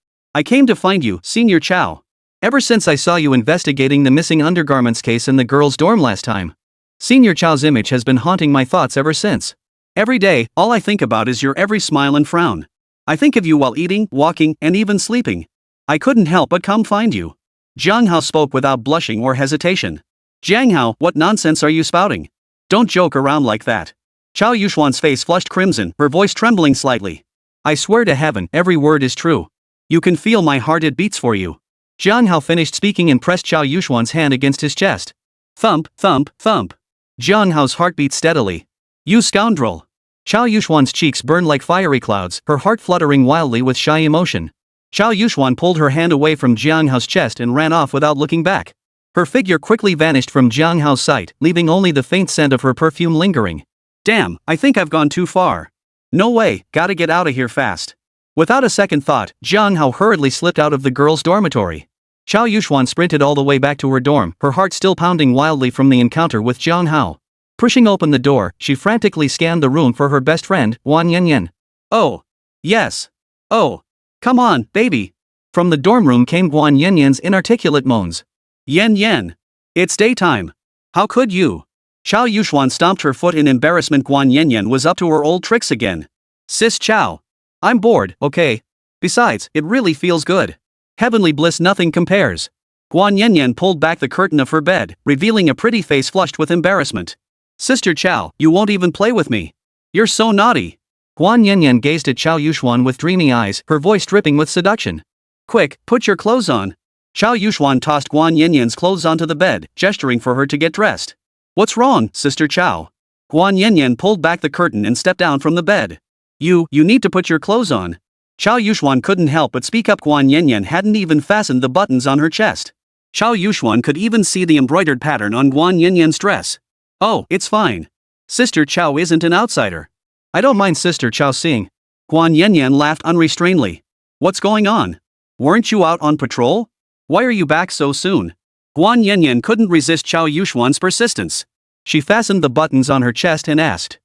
came to find you, Senior Chao. Ever since I saw you investigating the missing undergarments case in the girls' dorm last time. Senior Chao's image has been haunting my thoughts ever since. Every day, all I think about is your every smile and frown. I think of you while eating, walking, and even sleeping. I couldn't help but come find you. Jiang Hao spoke without blushing or hesitation. Jiang Hao, what nonsense are you spouting? Don't joke around like that. Chao Yuxuan's face flushed crimson, her voice trembling slightly. I swear to heaven, every word is true. You can feel my heart, it beats for you. Jiang Hao finished speaking and pressed Chao Yuxuan's hand against his chest. Thump, thump, thump. Jiang Hao's heart beat steadily. You scoundrel. Chao Yuxuan's cheeks burned like fiery clouds, her heart fluttering wildly with shy emotion. Chao Yuxuan pulled her hand away from Jiang Hao's chest and ran off without looking back. Her figure quickly vanished from Jiang Hao's sight, leaving only the faint scent of her perfume lingering. Damn, I think I've gone too far. No way, gotta get out of here fast. Without a second thought, Jiang Hao hurriedly slipped out of the girls' dormitory. Chao Yuxuan sprinted all the way back to her dorm, her heart still pounding wildly from the encounter with Jiang Hao. Pushing open the door, she frantically scanned the room for her best friend, Guan Yanyan. Oh. Yes. Oh. Come on, baby. From the dorm room came Guan Yanyan's inarticulate moans. Yan Yan. It's daytime. How could you? Chao Yuxuan stomped her foot in embarrassment. Guan Yanyan was up to her old tricks again. Sis Chao. I'm bored, okay? Besides, it really feels good. Heavenly bliss, nothing compares. Guan Yanyan pulled back the curtain of her bed, revealing a pretty face flushed with embarrassment. Sister Chao, you won't even play with me. You're so naughty. Guan Yanyan gazed at Chao Yuxuan with dreamy eyes, her voice dripping with seduction. Quick, put your clothes on. Chao Yuxuan tossed Guan Yanyan's clothes onto the bed, gesturing for her to get dressed. What's wrong, Sister Chao? Guan Yanyan pulled back the curtain and stepped down from the bed. You need to put your clothes on. Chao Yuxuan couldn't help but speak up. Guan Yanyan hadn't even fastened the buttons on her chest. Chao Yuxuan could even see the embroidered pattern on Guan Yanyan's dress. Oh, it's fine. Sister Chao isn't an outsider. I don't mind Sister Chao seeing. Guan Yanyan laughed unrestrainedly. What's going on? Weren't you out on patrol? Why are you back so soon? Guan Yanyan couldn't resist Chao Yuxuan's persistence. She fastened the buttons on her chest and asked.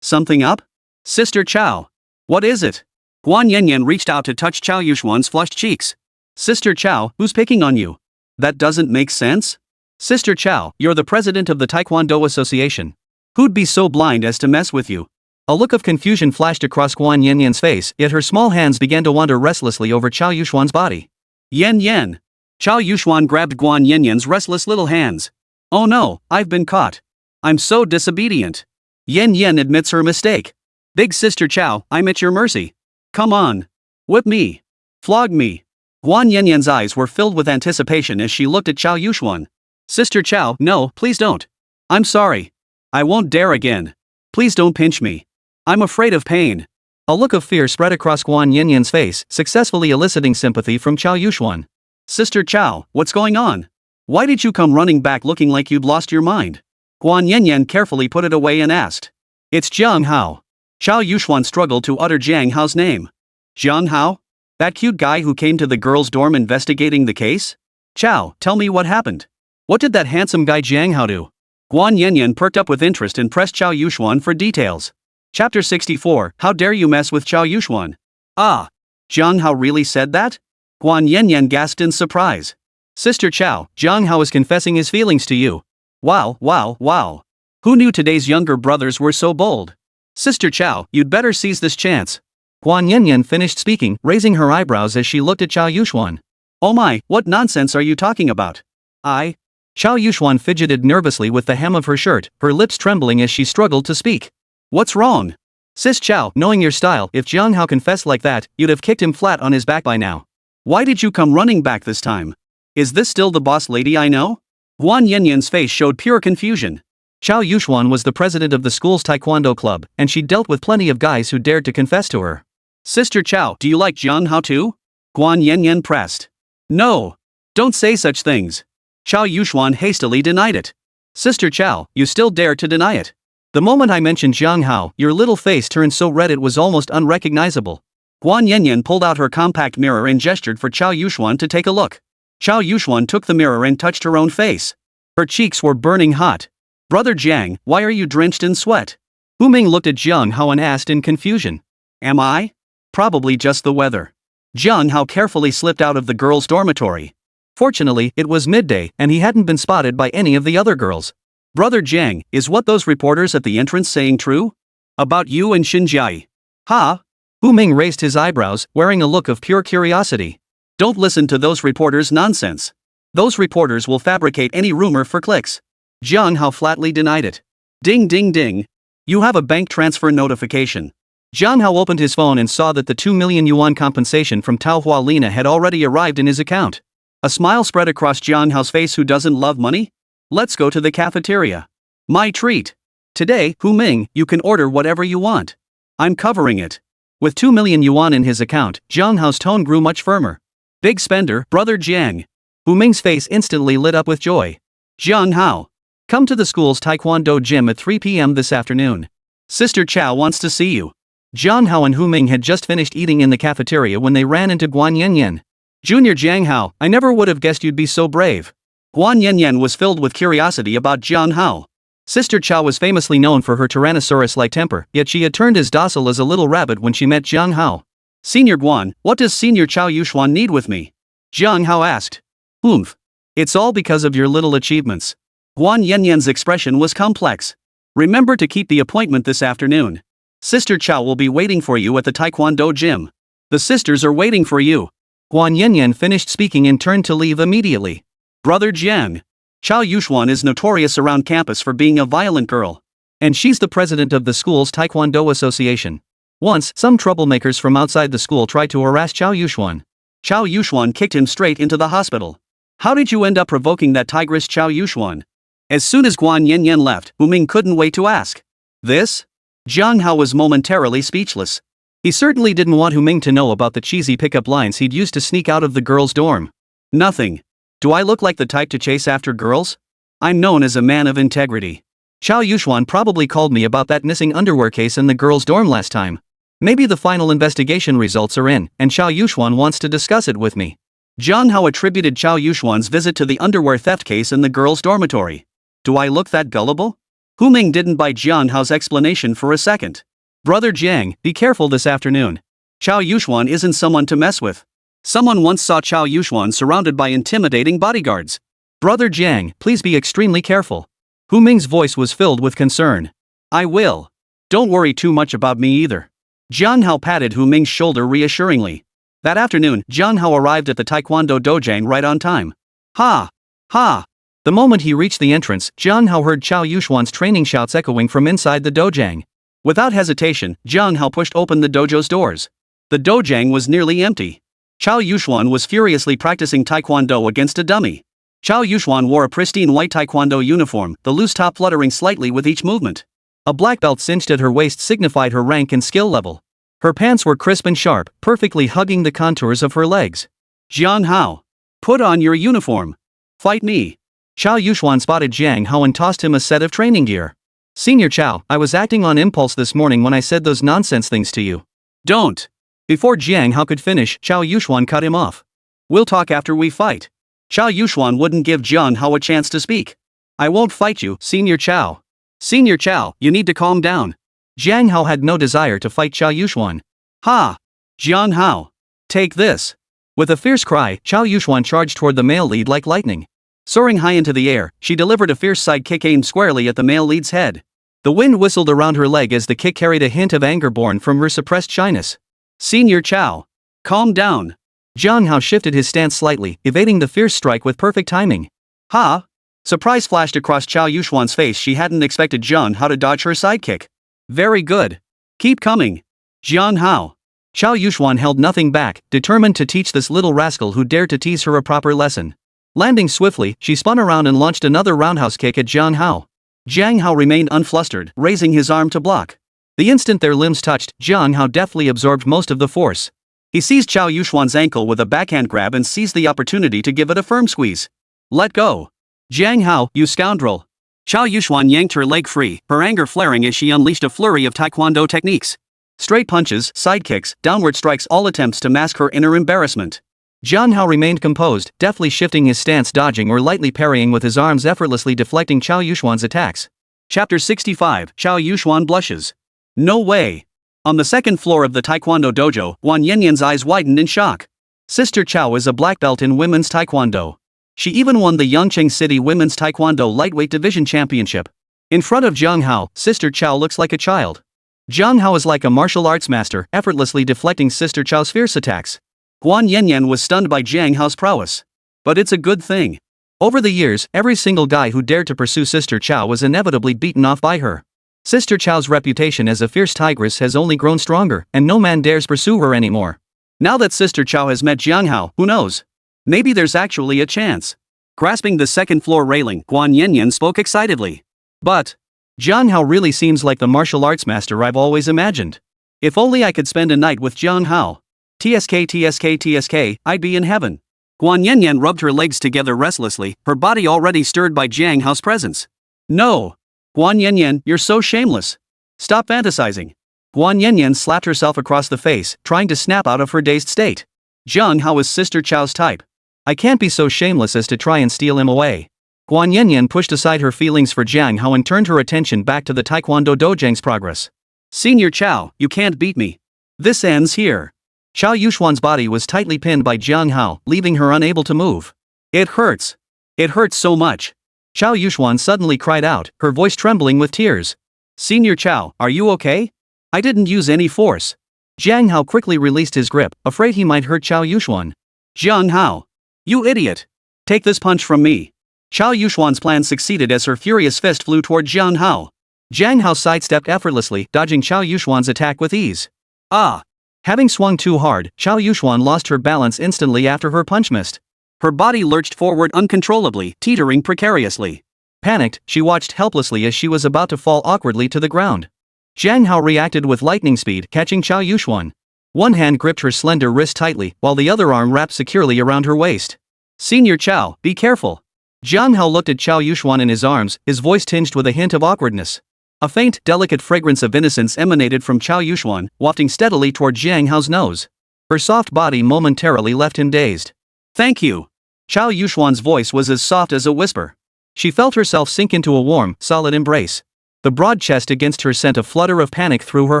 Something up? Sister Chao. What is it? Guan Yanyan reached out to touch Chao Yuxuan's flushed cheeks. Sister Chao, who's picking on you? That doesn't make sense. Sister Chao, you're the president of the Taekwondo Association. Who'd be so blind as to mess with you? A look of confusion flashed across Guan Yanyan's face, yet her small hands began to wander restlessly over Chao Yuxuan's body. Yan. Chao Yuxuan grabbed Guan Yanyan's restless little hands. Oh no, I've been caught. I'm so disobedient. Yan admits her mistake. Big Sister Chao, I'm at your mercy. Come on. Whip me. Flog me. Guan Yanyan's eyes were filled with anticipation as she looked at Chao Yuxuan. Sister Chao, no, please don't. I'm sorry. I won't dare again. Please don't pinch me. I'm afraid of pain. A look of fear spread across Guan Yanyan's face, successfully eliciting sympathy from Chao Yuxuan. Sister Chao, what's going on? Why did you come running back looking like you'd lost your mind? Guan Yanyan carefully put it away and asked. It's Jiang Hao. Chao Yuxuan struggled to utter Jiang Hao's name. Jiang Hao? That cute guy who came to the girls' dorm investigating the case? Chao, tell me what happened. What did that handsome guy Jiang Hao do? Guan Yanyan perked up with interest and pressed Chao Yuxuan for details. Chapter 64, How dare you mess with Chao Yuxuan? Ah! Jiang Hao really said that? Guan Yanyan gasped in surprise. Sister Chao, Jiang Hao is confessing his feelings to you. Wow. Who knew today's younger brothers were so bold? Sister Chao, you'd better seize this chance. Guan Yanyan finished speaking, raising her eyebrows as she looked at Chao Yuxuan. Oh my, what nonsense are you talking about? Chao Yuxuan fidgeted nervously with the hem of her shirt, her lips trembling as she struggled to speak. What's wrong? Sis Chao, knowing your style, if Jiang Hao confessed like that, you'd have kicked him flat on his back by now. Why did you come running back this time? Is this still the boss lady I know? Guan Yanyan's face showed pure confusion. Chao Yuxuan was the president of the school's taekwondo club, and she'd dealt with plenty of guys who dared to confess to her. Sister Chao, do you like Jiang Hao too? Guan Yanyan pressed. No. Don't say such things. Chao Yuxuan hastily denied it. Sister Chao, you still dare to deny it. The moment I mentioned Jiang Hao, your little face turned so red it was almost unrecognizable. Guan Yanyan pulled out her compact mirror and gestured for Chao Yuxuan to take a look. Chao Yuxuan took the mirror and touched her own face. Her cheeks were burning hot. Brother Jiang, why are you drenched in sweat? Hu Ming looked at Jiang Hao and asked in confusion. Am I? Probably just the weather. Jiang Hao carefully slipped out of the girls' dormitory. Fortunately, it was midday, and he hadn't been spotted by any of the other girls. Brother Jiang, is what those reporters at the entrance saying true? About you and Xinjiai? Ha? Hu Ming raised his eyebrows, wearing a look of pure curiosity. Don't listen to those reporters' nonsense. Those reporters will fabricate any rumor for clicks. Jiang Hao flatly denied it. Ding ding ding. You have a bank transfer notification. Jiang Hao opened his phone and saw that the 2 million yuan compensation from Tao Hua Lina had already arrived in his account. A smile spread across Jiang Hao's face. Who doesn't love money? Let's go to the cafeteria. My treat. Today, Hu Ming, you can order whatever you want. I'm covering it. With 2 million yuan in his account, Jiang Hao's tone grew much firmer. Big spender, Brother Jiang. Hu Ming's face instantly lit up with joy. Jiang Hao. Come to the school's taekwondo gym at 3 p.m. this afternoon. Sister Chao wants to see you. Jiang Hao and Hu Ming had just finished eating in the cafeteria when they ran into Guan Yanyan. Junior Jiang Hao, I never would have guessed you'd be so brave. Guan Yanyan was filled with curiosity about Jiang Hao. Sister Chao was famously known for her Tyrannosaurus-like temper, yet she had turned as docile as a little rabbit when she met Jiang Hao. Senior Guan, what does Senior Chao Yuxuan need with me? Jiang Hao asked. Oomph. It's all because of your little achievements. Guan Yanyan's expression was complex. Remember to keep the appointment this afternoon. Sister Chao will be waiting for you at the taekwondo gym. The sisters are waiting for you. Guan Yanyan finished speaking and turned to leave immediately. Brother Jiang. Chao Yuxuan is notorious around campus for being a violent girl. And she's the president of the school's taekwondo association. Once, some troublemakers from outside the school tried to harass Chao Yuxuan. Chao Yuxuan kicked him straight into the hospital. How did you end up provoking that tigress Chao Yuxuan? As soon as Guan Yanyan left, Hu Ming couldn't wait to ask. This? Jiang Hao was momentarily speechless. He certainly didn't want Hu Ming to know about the cheesy pickup lines he'd used to sneak out of the girls' dorm. Nothing. Do I look like the type to chase after girls? I'm known as a man of integrity. Chao Yuxuan probably called me about that missing underwear case in the girls' dorm last time. Maybe the final investigation results are in, and Chao Yuxuan wants to discuss it with me. Jiang Hao attributed Chao Yuxuan's visit to the underwear theft case in the girls' dormitory. Do I look that gullible? Hu Ming didn't buy Jiang Hao's explanation for a second. Brother Jiang, be careful this afternoon. Chao Yuxuan isn't someone to mess with. Someone once saw Chao Yuxuan surrounded by intimidating bodyguards. Brother Jiang, please be extremely careful. Hu Ming's voice was filled with concern. I will. Don't worry too much about me either. Jiang Hao patted Hu Ming's shoulder reassuringly. That afternoon, Jiang Hao arrived at the taekwondo dojang right on time. Ha! Ha! The moment he reached the entrance, Jiang Hao heard Chao Yuxuan's training shouts echoing from inside the dojang. Without hesitation, Jiang Hao pushed open the dojo's doors. The dojang was nearly empty. Chao Yuxuan was furiously practicing taekwondo against a dummy. Chao Yuxuan wore a pristine white taekwondo uniform, the loose top fluttering slightly with each movement. A black belt cinched at her waist signified her rank and skill level. Her pants were crisp and sharp, perfectly hugging the contours of her legs. Jiang Hao. Put on your uniform. Fight me. Chao Yuxuan spotted Jiang Hao and tossed him a set of training gear. Senior Chao, I was acting on impulse this morning when I said those nonsense things to you. Don't. Before Jiang Hao could finish, Chao Yuxuan cut him off. We'll talk after we fight. Chao Yuxuan wouldn't give Jiang Hao a chance to speak. I won't fight you, Senior Chao. Senior Chao, you need to calm down. Jiang Hao had no desire to fight Chao Yuxuan. Ha! Jiang Hao. Take this. With a fierce cry, Chao Yuxuan charged toward the male lead like lightning. Soaring high into the air, she delivered a fierce side kick aimed squarely at the male lead's head. The wind whistled around her leg as the kick carried a hint of anger born from her suppressed shyness. Senior Chao. Calm down. Jiang Hao shifted his stance slightly, evading the fierce strike with perfect timing. Ha! Surprise flashed across Chao Yuxuan's face. She hadn't expected Jiang Hao to dodge her sidekick. Very good. Keep coming. Jiang Hao. Chao Yuxuan held nothing back, determined to teach this little rascal who dared to tease her a proper lesson. Landing swiftly, she spun around and launched another roundhouse kick at Jiang Hao. Jiang Hao remained unflustered, raising his arm to block. The instant their limbs touched, Jiang Hao deftly absorbed most of the force. He seized Chao Yuxuan's ankle with a backhand grab and seized the opportunity to give it a firm squeeze. Let go. Jiang Hao, you scoundrel. Chao Yuxuan yanked her leg free, her anger flaring as she unleashed a flurry of taekwondo techniques. Straight punches, side kicks, downward strikes, all attempts to mask her inner embarrassment. Jiang Hao remained composed, deftly shifting his stance, dodging or lightly parrying with his arms, effortlessly deflecting Chao Yuxuan's attacks. Chapter 65, Chao Yuxuan blushes. No way. On the second floor of the taekwondo dojo, Guan Yanyan's eyes widened in shock. Sister Chao is a black belt in women's taekwondo. She even won the Yangcheng City Women's Taekwondo Lightweight Division Championship. In front of Jiang Hao, Sister Chao looks like a child. Jiang Hao is like a martial arts master, effortlessly deflecting Sister Chao's fierce attacks. Guan Yanyan was stunned by Jiang Hao's prowess. But it's a good thing. Over the years, every single guy who dared to pursue Sister Chao was inevitably beaten off by her. Sister Chao's reputation as a fierce tigress has only grown stronger, and no man dares pursue her anymore. Now that Sister Chao has met Jiang Hao, who knows? Maybe there's actually a chance. Grasping the second floor railing, Guan Yanyan spoke excitedly. But Jiang Hao really seems like the martial arts master I've always imagined. If only I could spend a night with Jiang Hao. TSK, I'd be in heaven. Guan Yanyan rubbed her legs together restlessly, her body already stirred by Jiang Hao's presence. No. Guan Yanyan, you're so shameless. Stop fantasizing. Guan Yanyan slapped herself across the face, trying to snap out of her dazed state. Jiang Hao is Sister Chao's type. I can't be so shameless as to try and steal him away. Guan Yanyan pushed aside her feelings for Jiang Hao and turned her attention back to the taekwondo dojang's progress. Senior Chao, you can't beat me. This ends here. Chao Yuxuan's body was tightly pinned by Jiang Hao, leaving her unable to move. It hurts. It hurts so much. Chao Yuxuan suddenly cried out, her voice trembling with tears. Senior Chao, are you okay? I didn't use any force. Jiang Hao quickly released his grip, afraid he might hurt Chao Yuxuan. Jiang Hao. You idiot. Take this punch from me. Chao Yuxuan's plan succeeded as her furious fist flew toward Jiang Hao. Jiang Hao sidestepped effortlessly, dodging Chao Yuxuan's attack with ease. Ah! Having swung too hard, Chao Yuxuan lost her balance instantly after her punch missed. Her body lurched forward uncontrollably, teetering precariously. Panicked, she watched helplessly as she was about to fall awkwardly to the ground. Jiang Hao reacted with lightning speed, catching Chao Yuxuan. One hand gripped her slender wrist tightly, while the other arm wrapped securely around her waist. Senior Chao, be careful. Jiang Hao looked at Chao Yuxuan in his arms, his voice tinged with a hint of awkwardness. A faint, delicate fragrance of innocence emanated from Chao Yuxuan, wafting steadily toward Jiang Hao's nose. Her soft body momentarily left him dazed. Thank you. Chao Yuxuan's voice was as soft as a whisper. She felt herself sink into a warm, solid embrace. The broad chest against her sent a flutter of panic through her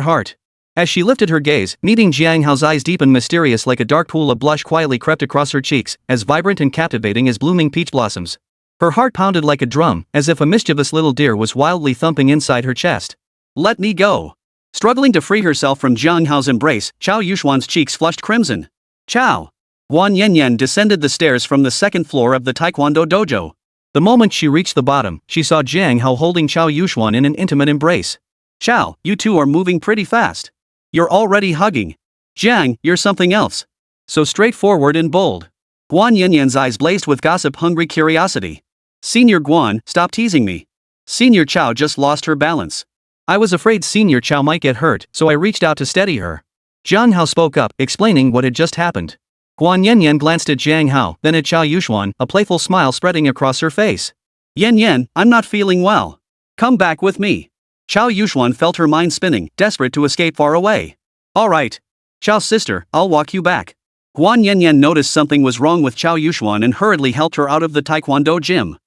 heart. As she lifted her gaze, meeting Jiang Hao's eyes deep and mysterious like a dark pool, of blush quietly crept across her cheeks, as vibrant and captivating as blooming peach blossoms. Her heart pounded like a drum, as if a mischievous little deer was wildly thumping inside her chest. Let me go. Struggling to free herself from Jiang Hao's embrace, Chao Yuxuan's cheeks flushed crimson. Chao. Guan Yanyan descended the stairs from the second floor of the taekwondo dojo. The moment she reached the bottom, she saw Jiang Hao holding Chao Yuxuan in an intimate embrace. Chao, you two are moving pretty fast. You're already hugging. Jiang, you're something else. So straightforward and bold. Guan Yanyan's eyes blazed with gossip-hungry curiosity. Senior Guan, stop teasing me. Senior Chao just lost her balance. I was afraid Senior Chao might get hurt, so I reached out to steady her. Jiang Hao spoke up, explaining what had just happened. Guan Yanyan glanced at Jiang Hao, then at Chao Yuxuan, a playful smile spreading across her face. Yanyan, I'm not feeling well. Come back with me. Chao Yuxuan felt her mind spinning, desperate to escape far away. Alright. Chao sister, I'll walk you back. Guan Yanyan noticed something was wrong with Chao Yuxuan and hurriedly helped her out of the taekwondo gym.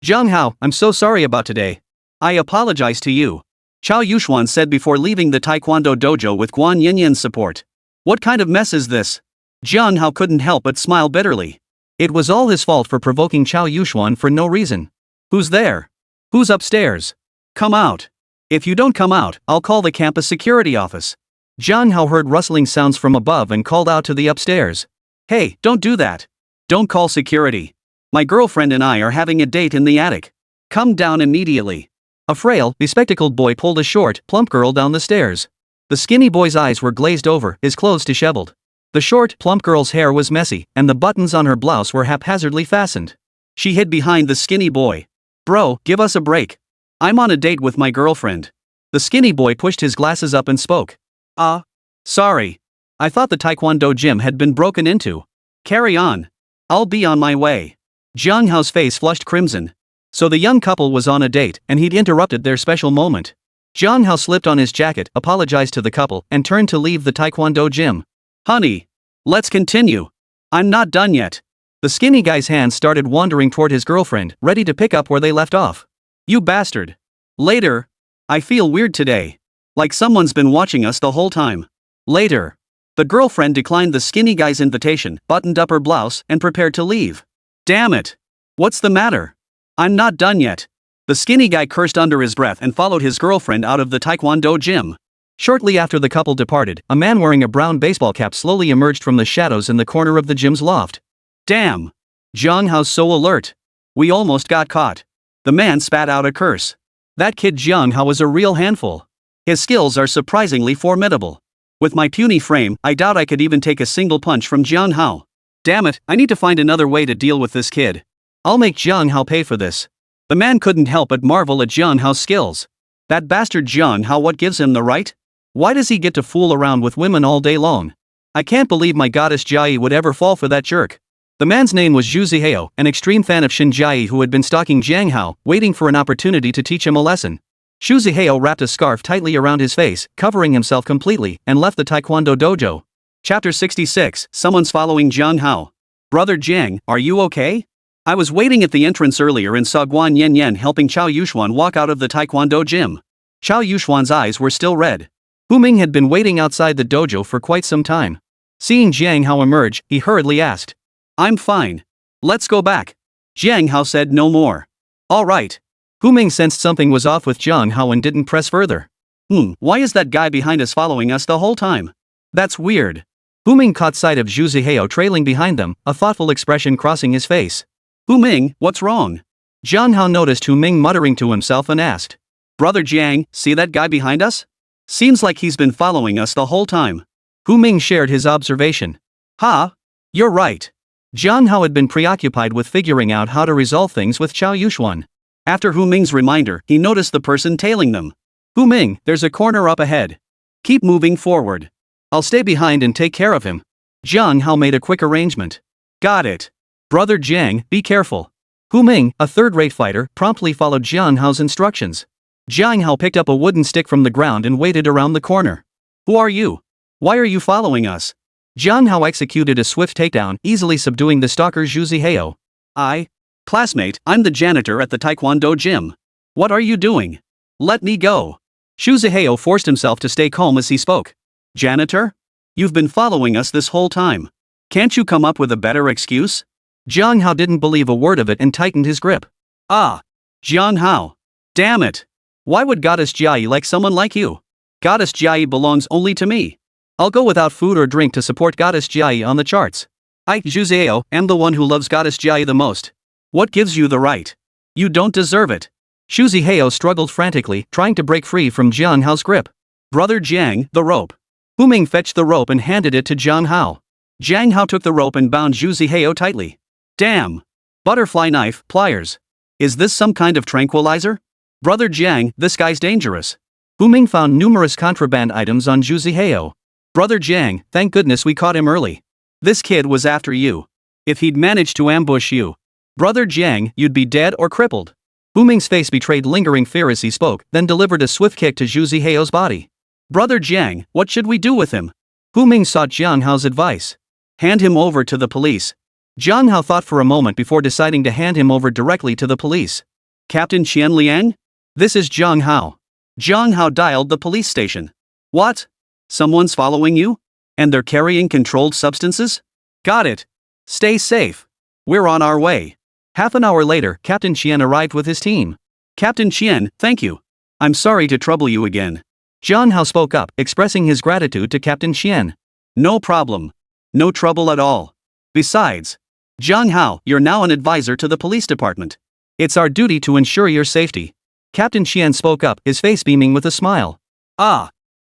Jiang Hao, I'm so sorry about today. I apologize to you. Chao Yuxuan said before leaving the taekwondo dojo with Guan Yanyan's support. What kind of mess is this? Jiang Hao couldn't help but smile bitterly. It was all his fault for provoking Chao Yuxuan for no reason. Who's there? Who's upstairs? Come out. If you don't come out, I'll call the campus security office. Jiang Hao heard rustling sounds from above and called out to the upstairs. Hey, don't do that. Don't call security. My girlfriend and I are having a date in the attic. Come down immediately. A frail, bespectacled boy pulled a short, plump girl down the stairs. The skinny boy's eyes were glazed over, his clothes disheveled. The short, plump girl's hair was messy, and the buttons on her blouse were haphazardly fastened. She hid behind the skinny boy. Bro, give us a break. I'm on a date with my girlfriend. The skinny boy pushed his glasses up and spoke. Sorry. I thought the taekwondo gym had been broken into. Carry on. I'll be on my way. Jiang Hao's face flushed crimson. So the young couple was on a date, and he'd interrupted their special moment. Jiang Hao slipped on his jacket, apologized to the couple, and turned to leave the taekwondo gym. Honey. Let's continue. I'm not done yet. The skinny guy's hands started wandering toward his girlfriend, ready to pick up where they left off. You bastard. Later. I feel weird today. Like someone's been watching us the whole time. Later. The girlfriend declined the skinny guy's invitation, buttoned up her blouse, and prepared to leave. Damn it. What's the matter? I'm not done yet. The skinny guy cursed under his breath and followed his girlfriend out of the taekwondo gym. Shortly after the couple departed, a man wearing a brown baseball cap slowly emerged from the shadows in the corner of the gym's loft. Damn. Jiang Hao's so alert. We almost got caught. The man spat out a curse. That kid Jiang Hao was a real handful. His skills are surprisingly formidable. With my puny frame, I doubt I could even take a single punch from Jiang Hao. Damn it, I need to find another way to deal with this kid. I'll make Jiang Hao pay for this. The man couldn't help but marvel at Jiang Hao's skills. That bastard Jiang Hao, what gives him the right? Why does he get to fool around with women all day long? I can't believe my goddess Jiai would ever fall for that jerk. The man's name was Jiang Hao, an extreme fan of Shin Jiai who had been stalking Jiang Hao, waiting for an opportunity to teach him a lesson. Jiang Hao wrapped a scarf tightly around his face, covering himself completely, and left the taekwondo dojo. Chapter 66, Someone's following Jiang Hao. Brother Jiang, are you okay? I was waiting at the entrance earlier and saw Guan Yanyan helping Chao Yuxuan walk out of the taekwondo gym. Chao Yuxuan's eyes were still red. Hu Ming had been waiting outside the dojo for quite some time. Seeing Jiang Hao emerge, he hurriedly asked. I'm fine. Let's go back. Jiang Hao said no more. All right. Hu Ming sensed something was off with Jiang Hao and didn't press further. Why is that guy behind us following us the whole time? That's weird. Hu Ming caught sight of Jiang Hao trailing behind them, a thoughtful expression crossing his face. Hu Ming, what's wrong? Jiang Hao noticed Hu Ming muttering to himself and asked. Brother Jiang, see that guy behind us? Seems like he's been following us the whole time. Hu Ming shared his observation. You're right. Jiang Hao had been preoccupied with figuring out how to resolve things with Chao Yuxuan. After Hu Ming's reminder, he noticed the person tailing them. Hu Ming, there's a corner up ahead. Keep moving forward. I'll stay behind and take care of him. Jiang Hao made a quick arrangement. Got it. Brother Jiang, be careful. Hu Ming, a third-rate fighter, promptly followed Jiang Hao's instructions. Jiang Hao picked up a wooden stick from the ground and waited around the corner. Who are you? Why are you following us? Jiang Hao executed a swift takedown, easily subduing the stalker Jiang Hao. Classmate, I'm the janitor at the taekwondo gym. What are you doing? Let me go. Jiang Hao forced himself to stay calm as he spoke. Janitor? You've been following us this whole time. Can't you come up with a better excuse? Jiang Hao didn't believe a word of it and tightened his grip. Jiang Hao. Damn it. Why would Goddess Jiai like someone like you? Goddess Jiai belongs only to me. I'll go without food or drink to support Goddess Jiai on the charts. I, Jiang Hao, am the one who loves Goddess Jiai the most. What gives you the right? You don't deserve it. Jiang Hao struggled frantically, trying to break free from Jiang Hao's grip. Brother Jiang, the rope. Hu Ming fetched the rope and handed it to Jiang Hao. Jiang Hao took the rope and bound Jiang Hao tightly. Damn. Butterfly knife, pliers. Is this some kind of tranquilizer? Brother Jiang, this guy's dangerous. Hu Ming found numerous contraband items on Jiang Hao. Brother Jiang, thank goodness we caught him early. This kid was after you. If he'd managed to ambush you, Brother Jiang, you'd be dead or crippled. Hu Ming's face betrayed lingering fear as he spoke, then delivered a swift kick to Jiang Hao's body. Brother Jiang, what should we do with him? Hu Ming sought Jiang Hao's advice. Hand him over to the police. Jiang Hao thought for a moment before deciding to hand him over directly to the police. Captain Qian Liang? This is Jiang Hao. Jiang Hao dialed the police station. What? Someone's following you? And they're carrying controlled substances? Got it. Stay safe. We're on our way. Half an hour later, Captain Qian arrived with his team. Captain Qian, thank you. I'm sorry to trouble you again. Jiang Hao spoke up, expressing his gratitude to Captain Qian. No problem. No trouble at all. Besides, Jiang Hao, you're now an advisor to the police department. It's our duty to ensure your safety. Captain Qian spoke up, his face beaming with a smile.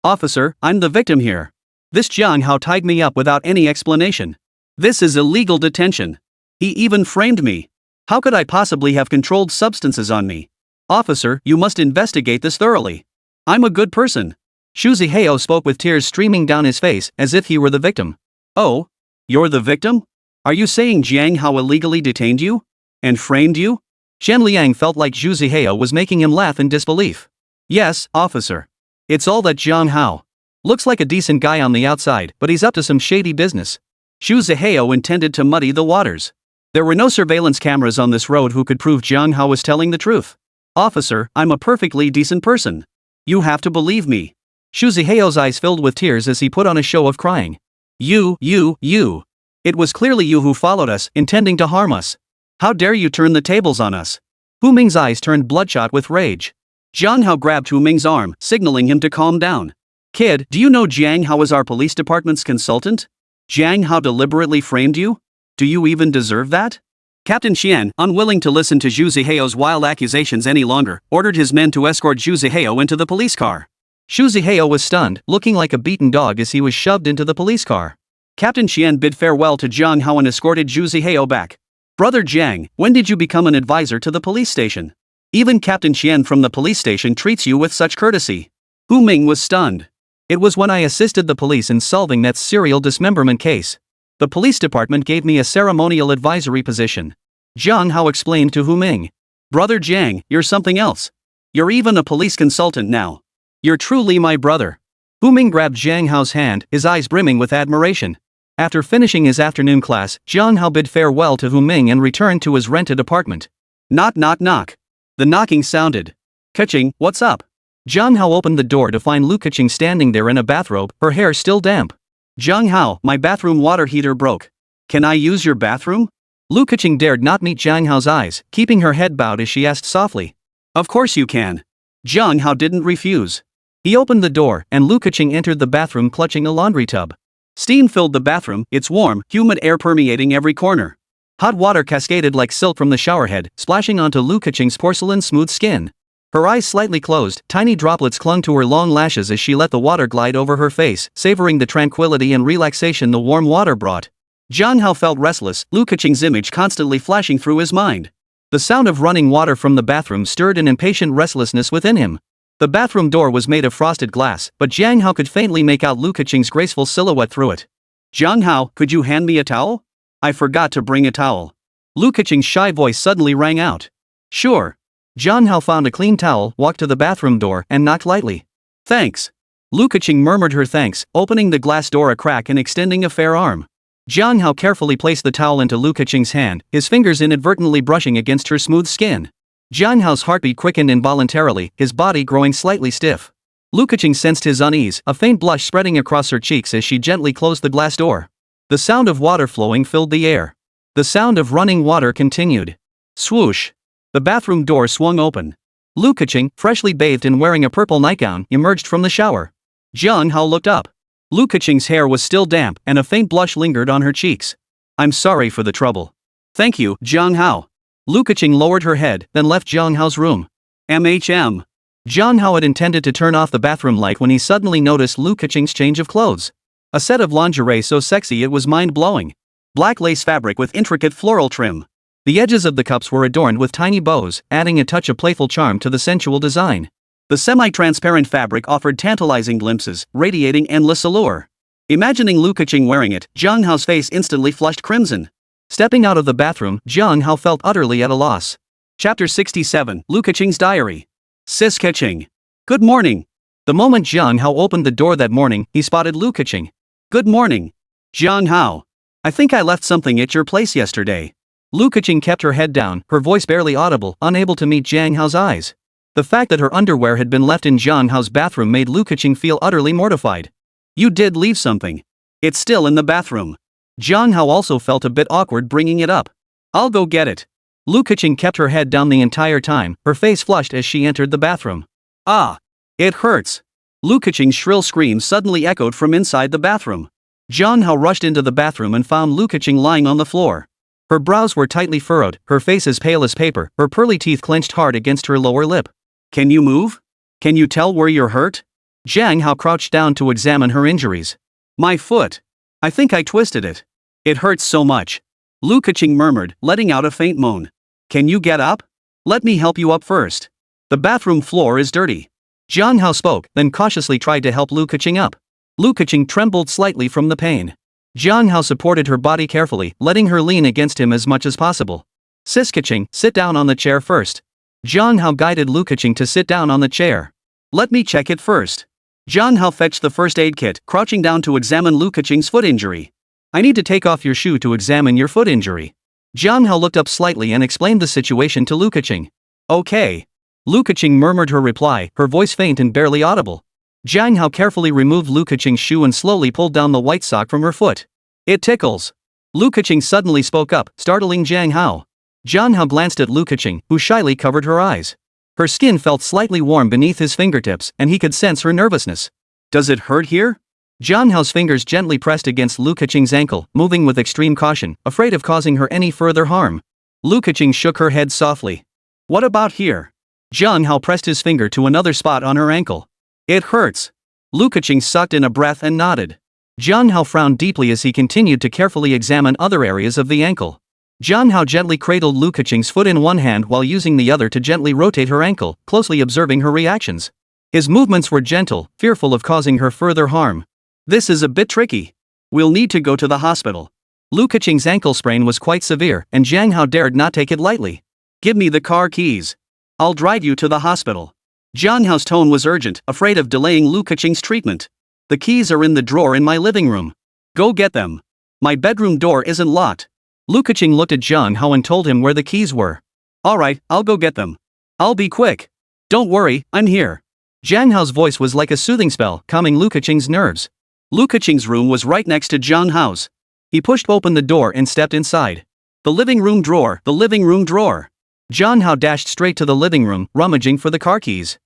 Officer, I'm the victim here. This Jiang Hao tied me up without any explanation. This is illegal detention. He even framed me. How could I possibly have controlled substances on me? Officer, you must investigate this thoroughly. I'm a good person. Shuzi Hao spoke with tears streaming down his face as if he were the victim. Oh? You're the victim? Are you saying Jiang Hao illegally detained you? And framed you? Shen Liang felt like Shuzi Hao was making him laugh in disbelief. Yes, officer. It's all that Jiang Hao. Looks like a decent guy on the outside, but he's up to some shady business. Shuzi Hao intended to muddy the waters. There were no surveillance cameras on this road who could prove Jiang Hao was telling the truth. Officer, I'm a perfectly decent person. You have to believe me. Shuzi Hao's eyes filled with tears as he put on a show of crying. You. It was clearly you who followed us, intending to harm us. How dare you turn the tables on us? Hu Ming's eyes turned bloodshot with rage. Jiang Hao grabbed Hu Ming's arm, signaling him to calm down. Kid, do you know Jiang Hao is our police department's consultant? Jiang Hao deliberately framed you? Do you even deserve that? Captain Xian, unwilling to listen to Zhu Zihao's wild accusations any longer, ordered his men to escort Zhu Zihao into the police car. Zhu Zihao was stunned, looking like a beaten dog as he was shoved into the police car. Captain Xian bid farewell to Jiang Hao and escorted Zhu Zihao back. Brother Jiang, when did you become an advisor to the police station? Even Captain Xian from the police station treats you with such courtesy. Hu Ming was stunned. It was when I assisted the police in solving that serial dismemberment case. The police department gave me a ceremonial advisory position. Jiang Hao explained to Hu Ming. Brother Jiang, you're something else. You're even a police consultant now. You're truly my brother. Hu Ming grabbed Jiang Hao's hand, his eyes brimming with admiration. After finishing his afternoon class, Jiang Hao bid farewell to Hu Ming and returned to his rented apartment. Knock knock knock. The knocking sounded. Kaching, what's up? Jiang Hao opened the door to find Lu Kaching standing there in a bathrobe, her hair still damp. Jiang Hao, my bathroom water heater broke. Can I use your bathroom? Lu Kaching dared not meet Jiang Hao's eyes, keeping her head bowed as she asked softly. Of course you can. Jiang Hao didn't refuse. He opened the door, and Lu Kaching entered the bathroom clutching a laundry tub. Steam filled the bathroom, its warm, humid air permeating every corner. Hot water cascaded like silk from the showerhead, splashing onto Lu Kaching's porcelain-smooth skin. Her eyes slightly closed, tiny droplets clung to her long lashes as she let the water glide over her face, savoring the tranquility and relaxation the warm water brought. Jiang Hao felt restless, Lu Kaching's image constantly flashing through his mind. The sound of running water from the bathroom stirred an impatient restlessness within him. The bathroom door was made of frosted glass, but Jiang Hao could faintly make out Lu Kaching's graceful silhouette through it. Jiang Hao, could you hand me a towel? I forgot to bring a towel. Lu Kaching's shy voice suddenly rang out. Sure. Jiang Hao found a clean towel, walked to the bathroom door, and knocked lightly. Thanks. Lu Kaching murmured her thanks, opening the glass door a crack and extending a fair arm. Jiang Hao carefully placed the towel into Lu Kaching's hand, his fingers inadvertently brushing against her smooth skin. Jiang Hao's heartbeat quickened involuntarily, his body growing slightly stiff. Lu Kaching sensed his unease, a faint blush spreading across her cheeks as she gently closed the glass door. The sound of water flowing filled the air. The sound of running water continued. Swoosh. The bathroom door swung open. Lu Kaching, freshly bathed and wearing a purple nightgown, emerged from the shower. Jiang Hao looked up. Lu Kaching's hair was still damp, and a faint blush lingered on her cheeks. I'm sorry for the trouble. Thank you, Jiang Hao. Lu Kaching lowered her head, then left Jiang Hao's room. MHM. Jiang Hao had intended to turn off the bathroom light when he suddenly noticed Lu Kaching's change of clothes. A set of lingerie so sexy it was mind-blowing. Black lace fabric with intricate floral trim. The edges of the cups were adorned with tiny bows, adding a touch of playful charm to the sensual design. The semi-transparent fabric offered tantalizing glimpses, radiating endless allure. Imagining Lu Kaching wearing it, Jiang Hao's face instantly flushed crimson. Stepping out of the bathroom, Jiang Hao felt utterly at a loss. Chapter 67, Lu Kaching's Diary. Sis Kaching. Good morning. The moment Jiang Hao opened the door that morning, he spotted Lu Kaching. Good morning. Jiang Hao. I think I left something at your place yesterday. Lu Kaching kept her head down, her voice barely audible, unable to meet Jiang Hao's eyes. The fact that her underwear had been left in Jiang Hao's bathroom made Lu Kaching feel utterly mortified. You did leave something. It's still in the bathroom. Jiang Hao also felt a bit awkward bringing it up. I'll go get it. Lu Kaching kept her head down the entire time, her face flushed as she entered the bathroom. Ah! It hurts. Lu Kaching's shrill scream suddenly echoed from inside the bathroom. Jiang Hao rushed into the bathroom and found Lu Kaching lying on the floor. Her brows were tightly furrowed, her face as pale as paper, her pearly teeth clenched hard against her lower lip. Can you move? Can you tell where you're hurt? Jiang Hao crouched down to examine her injuries. My foot. I think I twisted it. It hurts so much. Lu Kaching murmured, letting out a faint moan. Can you get up? Let me help you up first. The bathroom floor is dirty. Jiang Hao spoke, then cautiously tried to help Lu Keqing up. Lu Keqing trembled slightly from the pain. Jiang Hao supported her body carefully, letting her lean against him as much as possible. Sis Keqing, sit down on the chair first. Jiang Hao guided Lu Keqing to sit down on the chair. Let me check it first. Jiang Hao fetched the first aid kit, crouching down to examine Lu Keqing's foot injury. I need to take off your shoe to examine your foot injury. Jiang Hao looked up slightly and explained the situation to Lu Keqing. Okay. Lu Keqing murmured her reply, her voice faint and barely audible. Jiang Hao carefully removed Lu Keqing's shoe and slowly pulled down the white sock from her foot. It tickles. Lu Keqing suddenly spoke up, startling Jiang Hao. Jiang Hao glanced at Lu Keqing, who shyly covered her eyes. Her skin felt slightly warm beneath his fingertips, and he could sense her nervousness. Does it hurt here? Jiang Hao's fingers gently pressed against Lu Keqing's ankle, moving with extreme caution, afraid of causing her any further harm. Lu Keqing shook her head softly. What about here? Jiang Hao pressed his finger to another spot on her ankle. It hurts. Lu Keqing sucked in a breath and nodded. Jiang Hao frowned deeply as he continued to carefully examine other areas of the ankle. Jiang Hao gently cradled Lu Keqing's foot in one hand while using the other to gently rotate her ankle, closely observing her reactions. His movements were gentle, fearful of causing her further harm. This is a bit tricky. We'll need to go to the hospital. Lu Keqing's ankle sprain was quite severe, and Jiang Hao dared not take it lightly. Give me the car keys. I'll drive you to the hospital. Jiang Hao's tone was urgent, afraid of delaying Lu Keqing's treatment. The keys are in the drawer in my living room. Go get them. My bedroom door isn't locked. Lu Keqing looked at Jiang Hao and told him where the keys were. Alright, I'll go get them. I'll be quick. Don't worry, I'm here. Jiang Hao's voice was like a soothing spell, calming Lu Keqing's nerves. Lu Keqing's room was right next to Jiang Hao's. He pushed open the door and stepped inside. The living room drawer, the living room drawer. Jiang Hao dashed straight to the living room, rummaging for the car keys.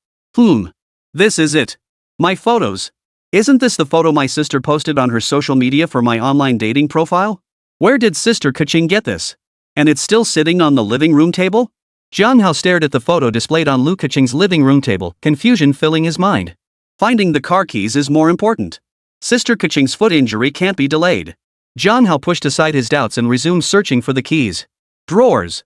This is it. My photos. Isn't this the photo my sister posted on her social media for my online dating profile? Where did Sister Keqing get this? And it's still sitting on the living room table? Jiang Hao stared at the photo displayed on Lu Keqing's living room table, confusion filling his mind. Finding the car keys is more important. Sister Keqing's foot injury can't be delayed. Jiang Hao pushed aside his doubts and resumed searching for the keys. Drawers.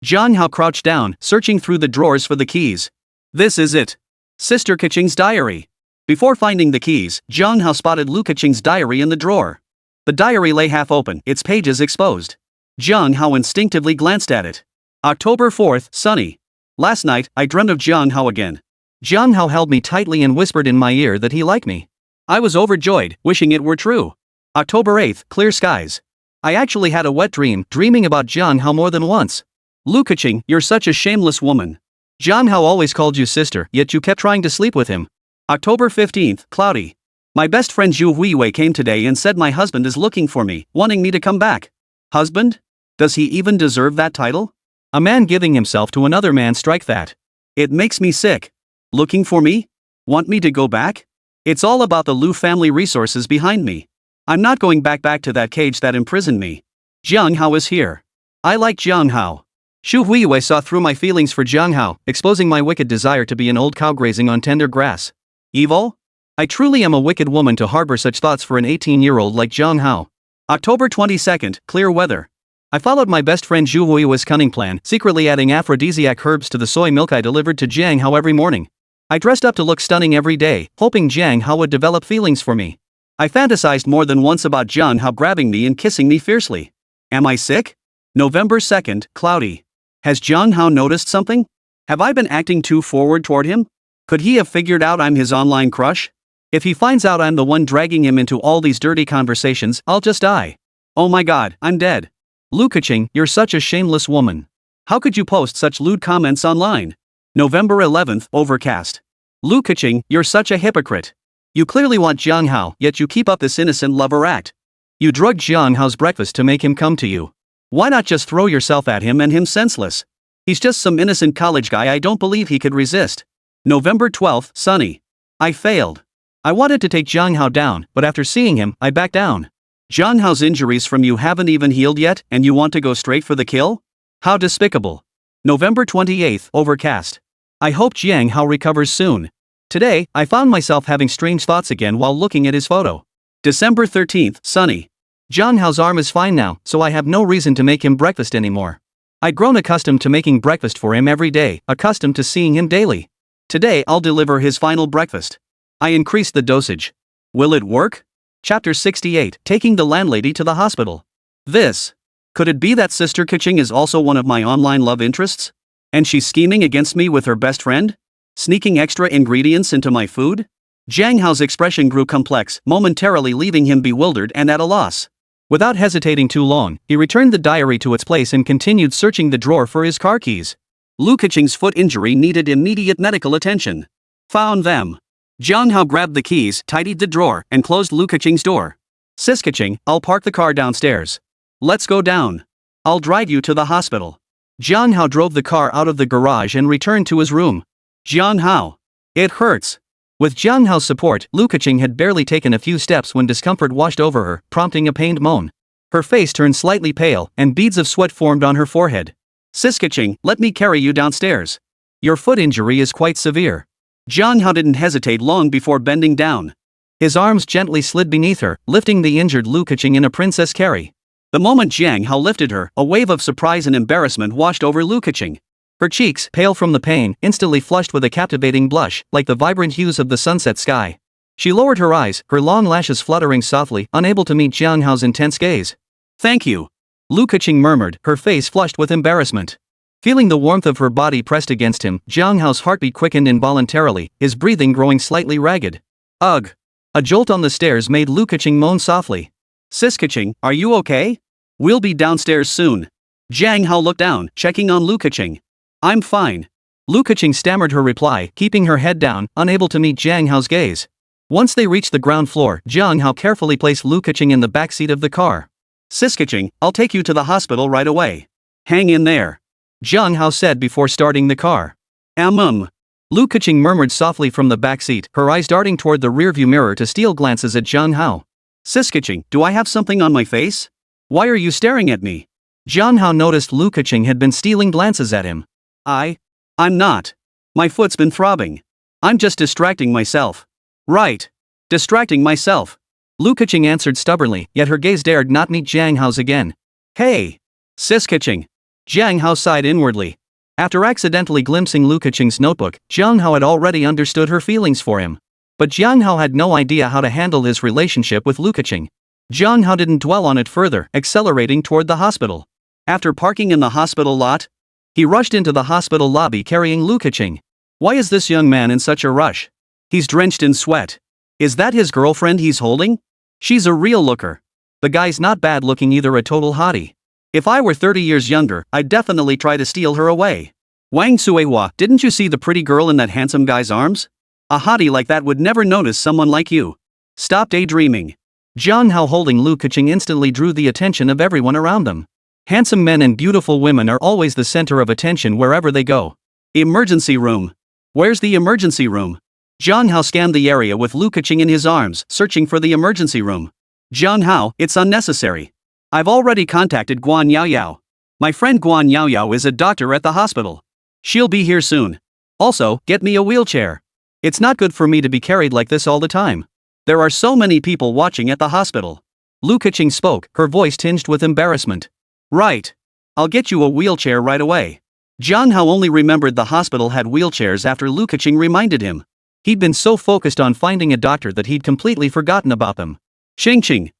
Jiang Hao crouched down, searching through the drawers for the keys. This is it. Sister Keqing's diary. Before finding the keys, Jiang Hao spotted Lu Keqing's diary in the drawer. The diary lay half open, its pages exposed. Jiang Hao instinctively glanced at it. October 4th, sunny. Last night, I dreamt of Jiang Hao again. Jiang Hao held me tightly and whispered in my ear that he liked me. I was overjoyed, wishing it were true. October 8th, clear skies. I actually had a wet dream, dreaming about Jiang Hao more than once. Lu Keqing, you're such a shameless woman. Jiang Hao always called you sister, yet you kept trying to sleep with him. October 15th, cloudy. My best friend Zhu Huiwei came today and said my husband is looking for me, wanting me to come back. Husband? Does he even deserve that title? A man giving himself to another man, strike that. It makes me sick. Looking for me? Want me to go back? It's all about the Lu family resources behind me. I'm not going back to that cage that imprisoned me. Jiang Hao is here. I like Jiang Hao. Zhu Huiwei saw through my feelings for Jiang Hao, exposing my wicked desire to be an old cow grazing on tender grass. Evil? I truly am a wicked woman to harbor such thoughts for an 18-year-old like Jiang Hao. October 22nd, clear weather. I followed my best friend Zhu Huiwei's cunning plan, secretly adding aphrodisiac herbs to the soy milk I delivered to Jiang Hao every morning. I dressed up to look stunning every day, hoping Jiang Hao would develop feelings for me. I fantasized more than once about Jiang Hao grabbing me and kissing me fiercely. Am I sick? November 2nd, cloudy. Has Jiang Hao noticed something? Have I been acting too forward toward him? Could he have figured out I'm his online crush? If he finds out I'm the one dragging him into all these dirty conversations, I'll just die. Oh my god, I'm dead. Lu Keqing, you're such a shameless woman. How could you post such lewd comments online? November 11th, overcast. Lu Keqing, you're such a hypocrite. You clearly want Jiang Hao, yet you keep up this innocent lover act. You drugged Jiang Hao's breakfast to make him come to you. Why not just throw yourself at him and him senseless? He's just some innocent college guy I don't believe he could resist. November 12th, sunny. I failed. I wanted to take Jiang Hao down, but after seeing him, I backed down. Jiang Hao's injuries from you haven't even healed yet, and you want to go straight for the kill? How despicable. November 28th, overcast. I hope Jiang Hao recovers soon. Today, I found myself having strange thoughts again while looking at his photo. December 13th, sunny. Jiang Hao's arm is fine now, so I have no reason to make him breakfast anymore. I'd grown accustomed to making breakfast for him every day, accustomed to seeing him daily. Today I'll deliver his final breakfast. I increased the dosage. Will it work? Chapter 68, Taking the Landlady to the Hospital. Could it be that Sister Kaching is also one of my online love interests? And she's scheming against me with her best friend? Sneaking extra ingredients into my food? Jiang Hao's expression grew complex, momentarily leaving him bewildered and at a loss. Without hesitating too long, he returned the diary to its place and continued searching the drawer for his car keys. Lu Kaching's foot injury needed immediate medical attention. Found them. Jiang Hao grabbed the keys, tidied the drawer, and closed Lu Kaching's door. Sis Kaching, I'll park the car downstairs. Let's go down. I'll drive you to the hospital. Jiang Hao drove the car out of the garage and returned to his room. Jiang Hao. It hurts. With Jiang Hao's support, Lu Kaching had barely taken a few steps when discomfort washed over her, prompting a pained moan. Her face turned slightly pale, and beads of sweat formed on her forehead. Sis Kaching, let me carry you downstairs. Your foot injury is quite severe. Jiang Hao didn't hesitate long before bending down. His arms gently slid beneath her, lifting the injured Lu Kaching in a princess carry. The moment Jiang Hao lifted her, a wave of surprise and embarrassment washed over Lu Kaching. Her cheeks, pale from the pain, instantly flushed with a captivating blush, like the vibrant hues of the sunset sky. She lowered her eyes, her long lashes fluttering softly, unable to meet Jiang Hao's intense gaze. Thank you. Lu Kaching murmured, her face flushed with embarrassment. Feeling the warmth of her body pressed against him, Jiang Hao's heartbeat quickened involuntarily, his breathing growing slightly ragged. Ugh. A jolt on the stairs made Lu Kaching moan softly. Sis Kaching, are you okay? We'll be downstairs soon. Jiang Hao looked down, checking on Lu Kaching. I'm fine. Lu Kaching stammered her reply, keeping her head down, unable to meet Jiang Hao's gaze. Once they reached the ground floor, Jiang Hao carefully placed Lu Kaching in the back seat of the car. Sis Kaching, I'll take you to the hospital right away. Hang in there. Jiang Hao said before starting the car. Lu Kaching murmured softly from the back seat, her eyes darting toward the rearview mirror to steal glances at Jiang Hao. Sis Kaching, do I have something on my face? Why are you staring at me? Jiang Hao noticed Lu Kaching had been stealing glances at him. I'm not. My foot's been throbbing. I'm just distracting myself. Right. Distracting myself. Lu Kaching answered stubbornly, yet her gaze dared not meet Jiang Hao's again. Hey. Sis Kaching. Jiang Hao sighed inwardly. After accidentally glimpsing Lu Kaching's notebook, Jiang Hao had already understood her feelings for him. But Jiang Hao had no idea how to handle his relationship with Lu Kaching. Jiang Hao didn't dwell on it further, accelerating toward the hospital. After parking in the hospital lot, he rushed into the hospital lobby carrying Lu Kaching. Why is this young man in such a rush? He's drenched in sweat. Is that his girlfriend he's holding? She's a real looker. The guy's not bad looking either, a total hottie. If I were 30 years younger, I'd definitely try to steal her away. Wang Suihua, didn't you see the pretty girl in that handsome guy's arms? A hottie like that would never notice someone like you. Stop daydreaming. Jiang Hao holding Lu Kaching instantly drew the attention of everyone around them. Handsome men and beautiful women are always the center of attention wherever they go. Emergency room. Where's the emergency room? Jiang Hao scanned the area with Lu Kaching in his arms, searching for the emergency room. Jiang Hao, it's unnecessary. I've already contacted Guan Yao Yao. My friend Guan Yao Yao is a doctor at the hospital. She'll be here soon. Also, get me a wheelchair. It's not good for me to be carried like this all the time. There are so many people watching at the hospital. Lu Kaching spoke, her voice tinged with embarrassment. Right. I'll get you a wheelchair right away. Jiang Hao only remembered the hospital had wheelchairs after Lu Kaching reminded him. He'd been so focused on finding a doctor that he'd completely forgotten about them. Xingqing,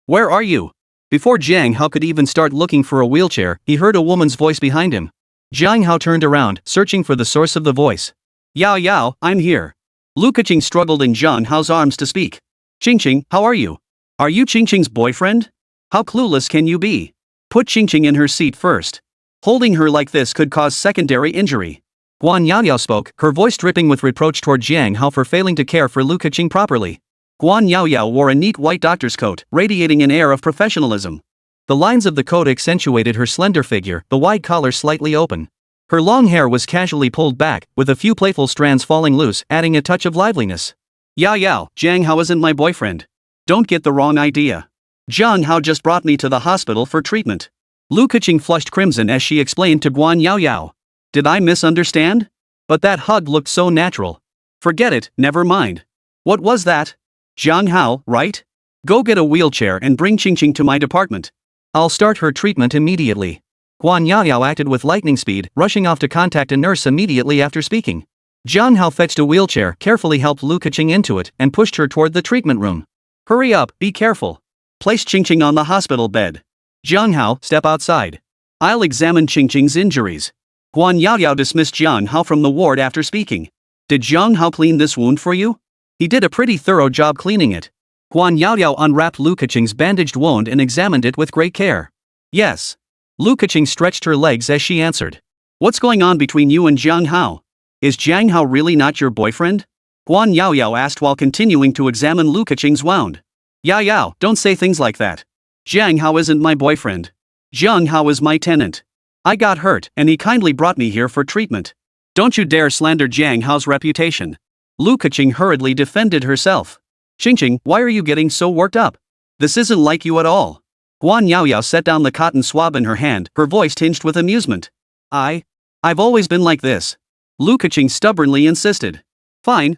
where are you? Before Jiang Hao could even start looking for a wheelchair, he heard a woman's voice behind him. Jiang Hao turned around, searching for the source of the voice. Yao, I'm here. Lu Kaching struggled in Jiang Hao's arms to speak. Xingqing, how are you? Are you Xingqing's boyfriend? How clueless can you be? Put Xingqing in her seat first. Holding her like this could cause secondary injury. Guan Yao Yao spoke, her voice dripping with reproach toward Jiang Hao for failing to care for Lu Kaching properly. Guan Yao Yao wore a neat white doctor's coat, radiating an air of professionalism. The lines of the coat accentuated her slender figure, the wide collar slightly open. Her long hair was casually pulled back, with a few playful strands falling loose, adding a touch of liveliness. Yao, Jiang Hao isn't my boyfriend. Don't get the wrong idea. Jiang Hao just brought me to the hospital for treatment. Lu Kaching flushed crimson as she explained to Guan Yao Yao. Did I misunderstand? But that hug looked so natural. Forget it, never mind. What was that? Jiang Hao, right? Go get a wheelchair and bring Xingqing to my department. I'll start her treatment immediately. Guan Yaoyao acted with lightning speed, rushing off to contact a nurse immediately after speaking. Jiang Hao fetched a wheelchair, carefully helped Lu Keqing into it, and pushed her toward the treatment room. Hurry up, be careful. Place Qingqing on the hospital bed. Jiang Hao, step outside. I'll examine Qingqing's injuries. Guan Yaoyao dismissed Jiang Hao from the ward after speaking. Did Jiang Hao clean this wound for you? He did a pretty thorough job cleaning it. Guan Yaoyao unwrapped Lu Keqing's bandaged wound and examined it with great care. Yes. Lu Keqing stretched her legs as she answered. What's going on between you and Jiang Hao? Is Jiang Hao really not your boyfriend? Guan Yaoyao asked while continuing to examine Lu Keqing's wound. Yaoyao, don't say things like that. Jiang Hao isn't my boyfriend. Jiang Hao is my tenant. I got hurt, and he kindly brought me here for treatment. Don't you dare slander Jiang Hao's reputation. Lu Keqing hurriedly defended herself. Qingqing, why are you getting so worked up? This isn't like you at all. Guan Yaoyao set down the cotton swab in her hand, her voice tinged with amusement. I've always been like this. Lu Keqing stubbornly insisted. Fine.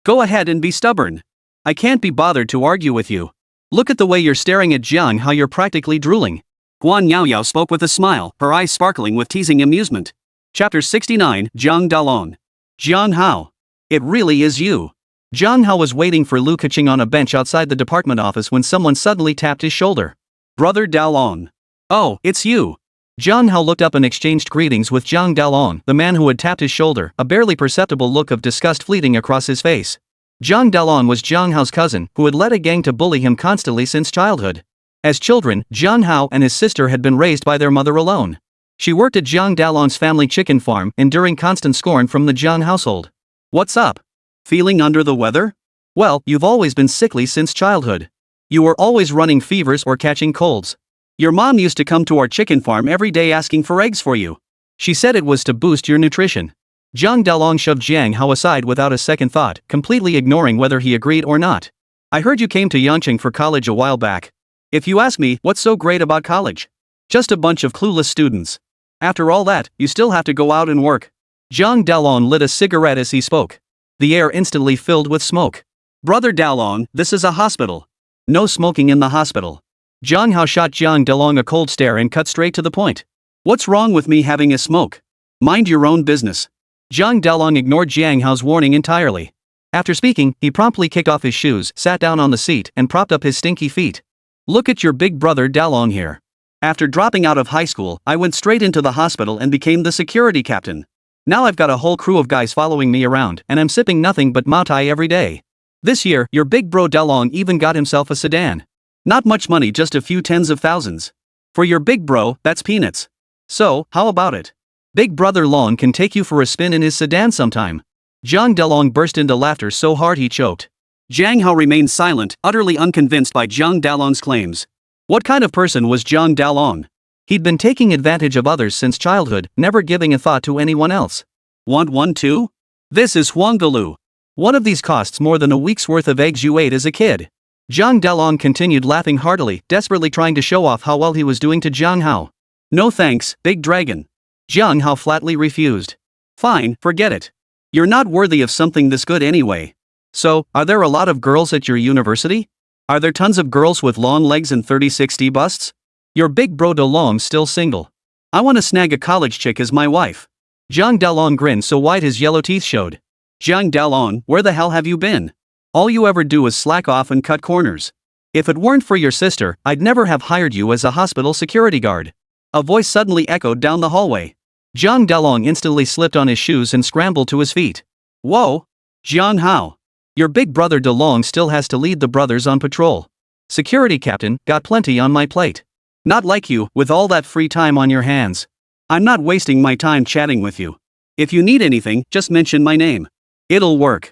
Go ahead and be stubborn. I can't be bothered to argue with you. Look at the way you're staring at Jiang Hao, you're practically drooling. Guan Yaoyao spoke with a smile, her eyes sparkling with teasing amusement. Chapter 69, Jiang Dalong. Jiang Hao. It really is you. Jiang Hao was waiting for Lu Keqing on a bench outside the department office when someone suddenly tapped his shoulder. Brother Dalong. Oh, it's you. Jiang Hao looked up and exchanged greetings with Jiang Dalong, the man who had tapped his shoulder, a barely perceptible look of disgust fleeting across his face. Jiang Dalong was Jiang Hao's cousin, who had led a gang to bully him constantly since childhood. As children, Jiang Hao and his sister had been raised by their mother alone. She worked at Jiang Dalong's family chicken farm, enduring constant scorn from the Jiang household. What's up? Feeling under the weather? Well, you've always been sickly since childhood. You were always running fevers or catching colds. Your mom used to come to our chicken farm every day asking for eggs for you. She said it was to boost your nutrition. Jiang Dalong shoved Jiang Hao aside without a second thought, completely ignoring whether he agreed or not. I heard you came to Yangqing for college a while back. If you ask me, what's so great about college? Just a bunch of clueless students. After all that, you still have to go out and work. Jiang Dalong lit a cigarette as he spoke. The air instantly filled with smoke. Brother Dalong, this is a hospital. No smoking in the hospital. Jiang Hao shot Jiang Dalong a cold stare and cut straight to the point. What's wrong with me having a smoke? Mind your own business. Jiang Dalong ignored Jiang Hao's warning entirely. After speaking, he promptly kicked off his shoes, sat down on the seat, and propped up his stinky feet. Look at your big brother Dalong here. After dropping out of high school, I went straight into the hospital and became the security captain. Now I've got a whole crew of guys following me around, and I'm sipping nothing but Mao Tai every day. This year, your big bro Dalong even got himself a sedan. Not much money, just a few tens of thousands. For your big bro, that's peanuts. So, how about it? Big brother Long can take you for a spin in his sedan sometime. Jiang Dalong burst into laughter so hard he choked. Jiang Hao remained silent, utterly unconvinced by Jiang Dalong's claims. What kind of person was Jiang Dalong? He'd been taking advantage of others since childhood, never giving a thought to anyone else. Want one too? This is Huangdalu. One of these costs more than a week's worth of eggs you ate as a kid. Jiang Dalong continued laughing heartily, desperately trying to show off how well he was doing to Jiang Hao. No thanks, big dragon. Jiang Hao flatly refused. Fine, forget it. You're not worthy of something this good anyway. So, are there a lot of girls at your university? Are there tons of girls with long legs and 30-60 busts? Your big bro Dalong's still single. I want to snag a college chick as my wife. Jiang Dalong grinned so wide his yellow teeth showed. Jiang Dalong, where the hell have you been? All you ever do is slack off and cut corners. If it weren't for your sister, I'd never have hired you as a hospital security guard. A voice suddenly echoed down the hallway. Jiang Dalong instantly slipped on his shoes and scrambled to his feet. Whoa! Jiang Hao. Your big brother Dalong still has to lead the brothers on patrol. Security captain, got plenty on my plate. Not like you, with all that free time on your hands. I'm not wasting my time chatting with you. If you need anything, just mention my name. It'll work.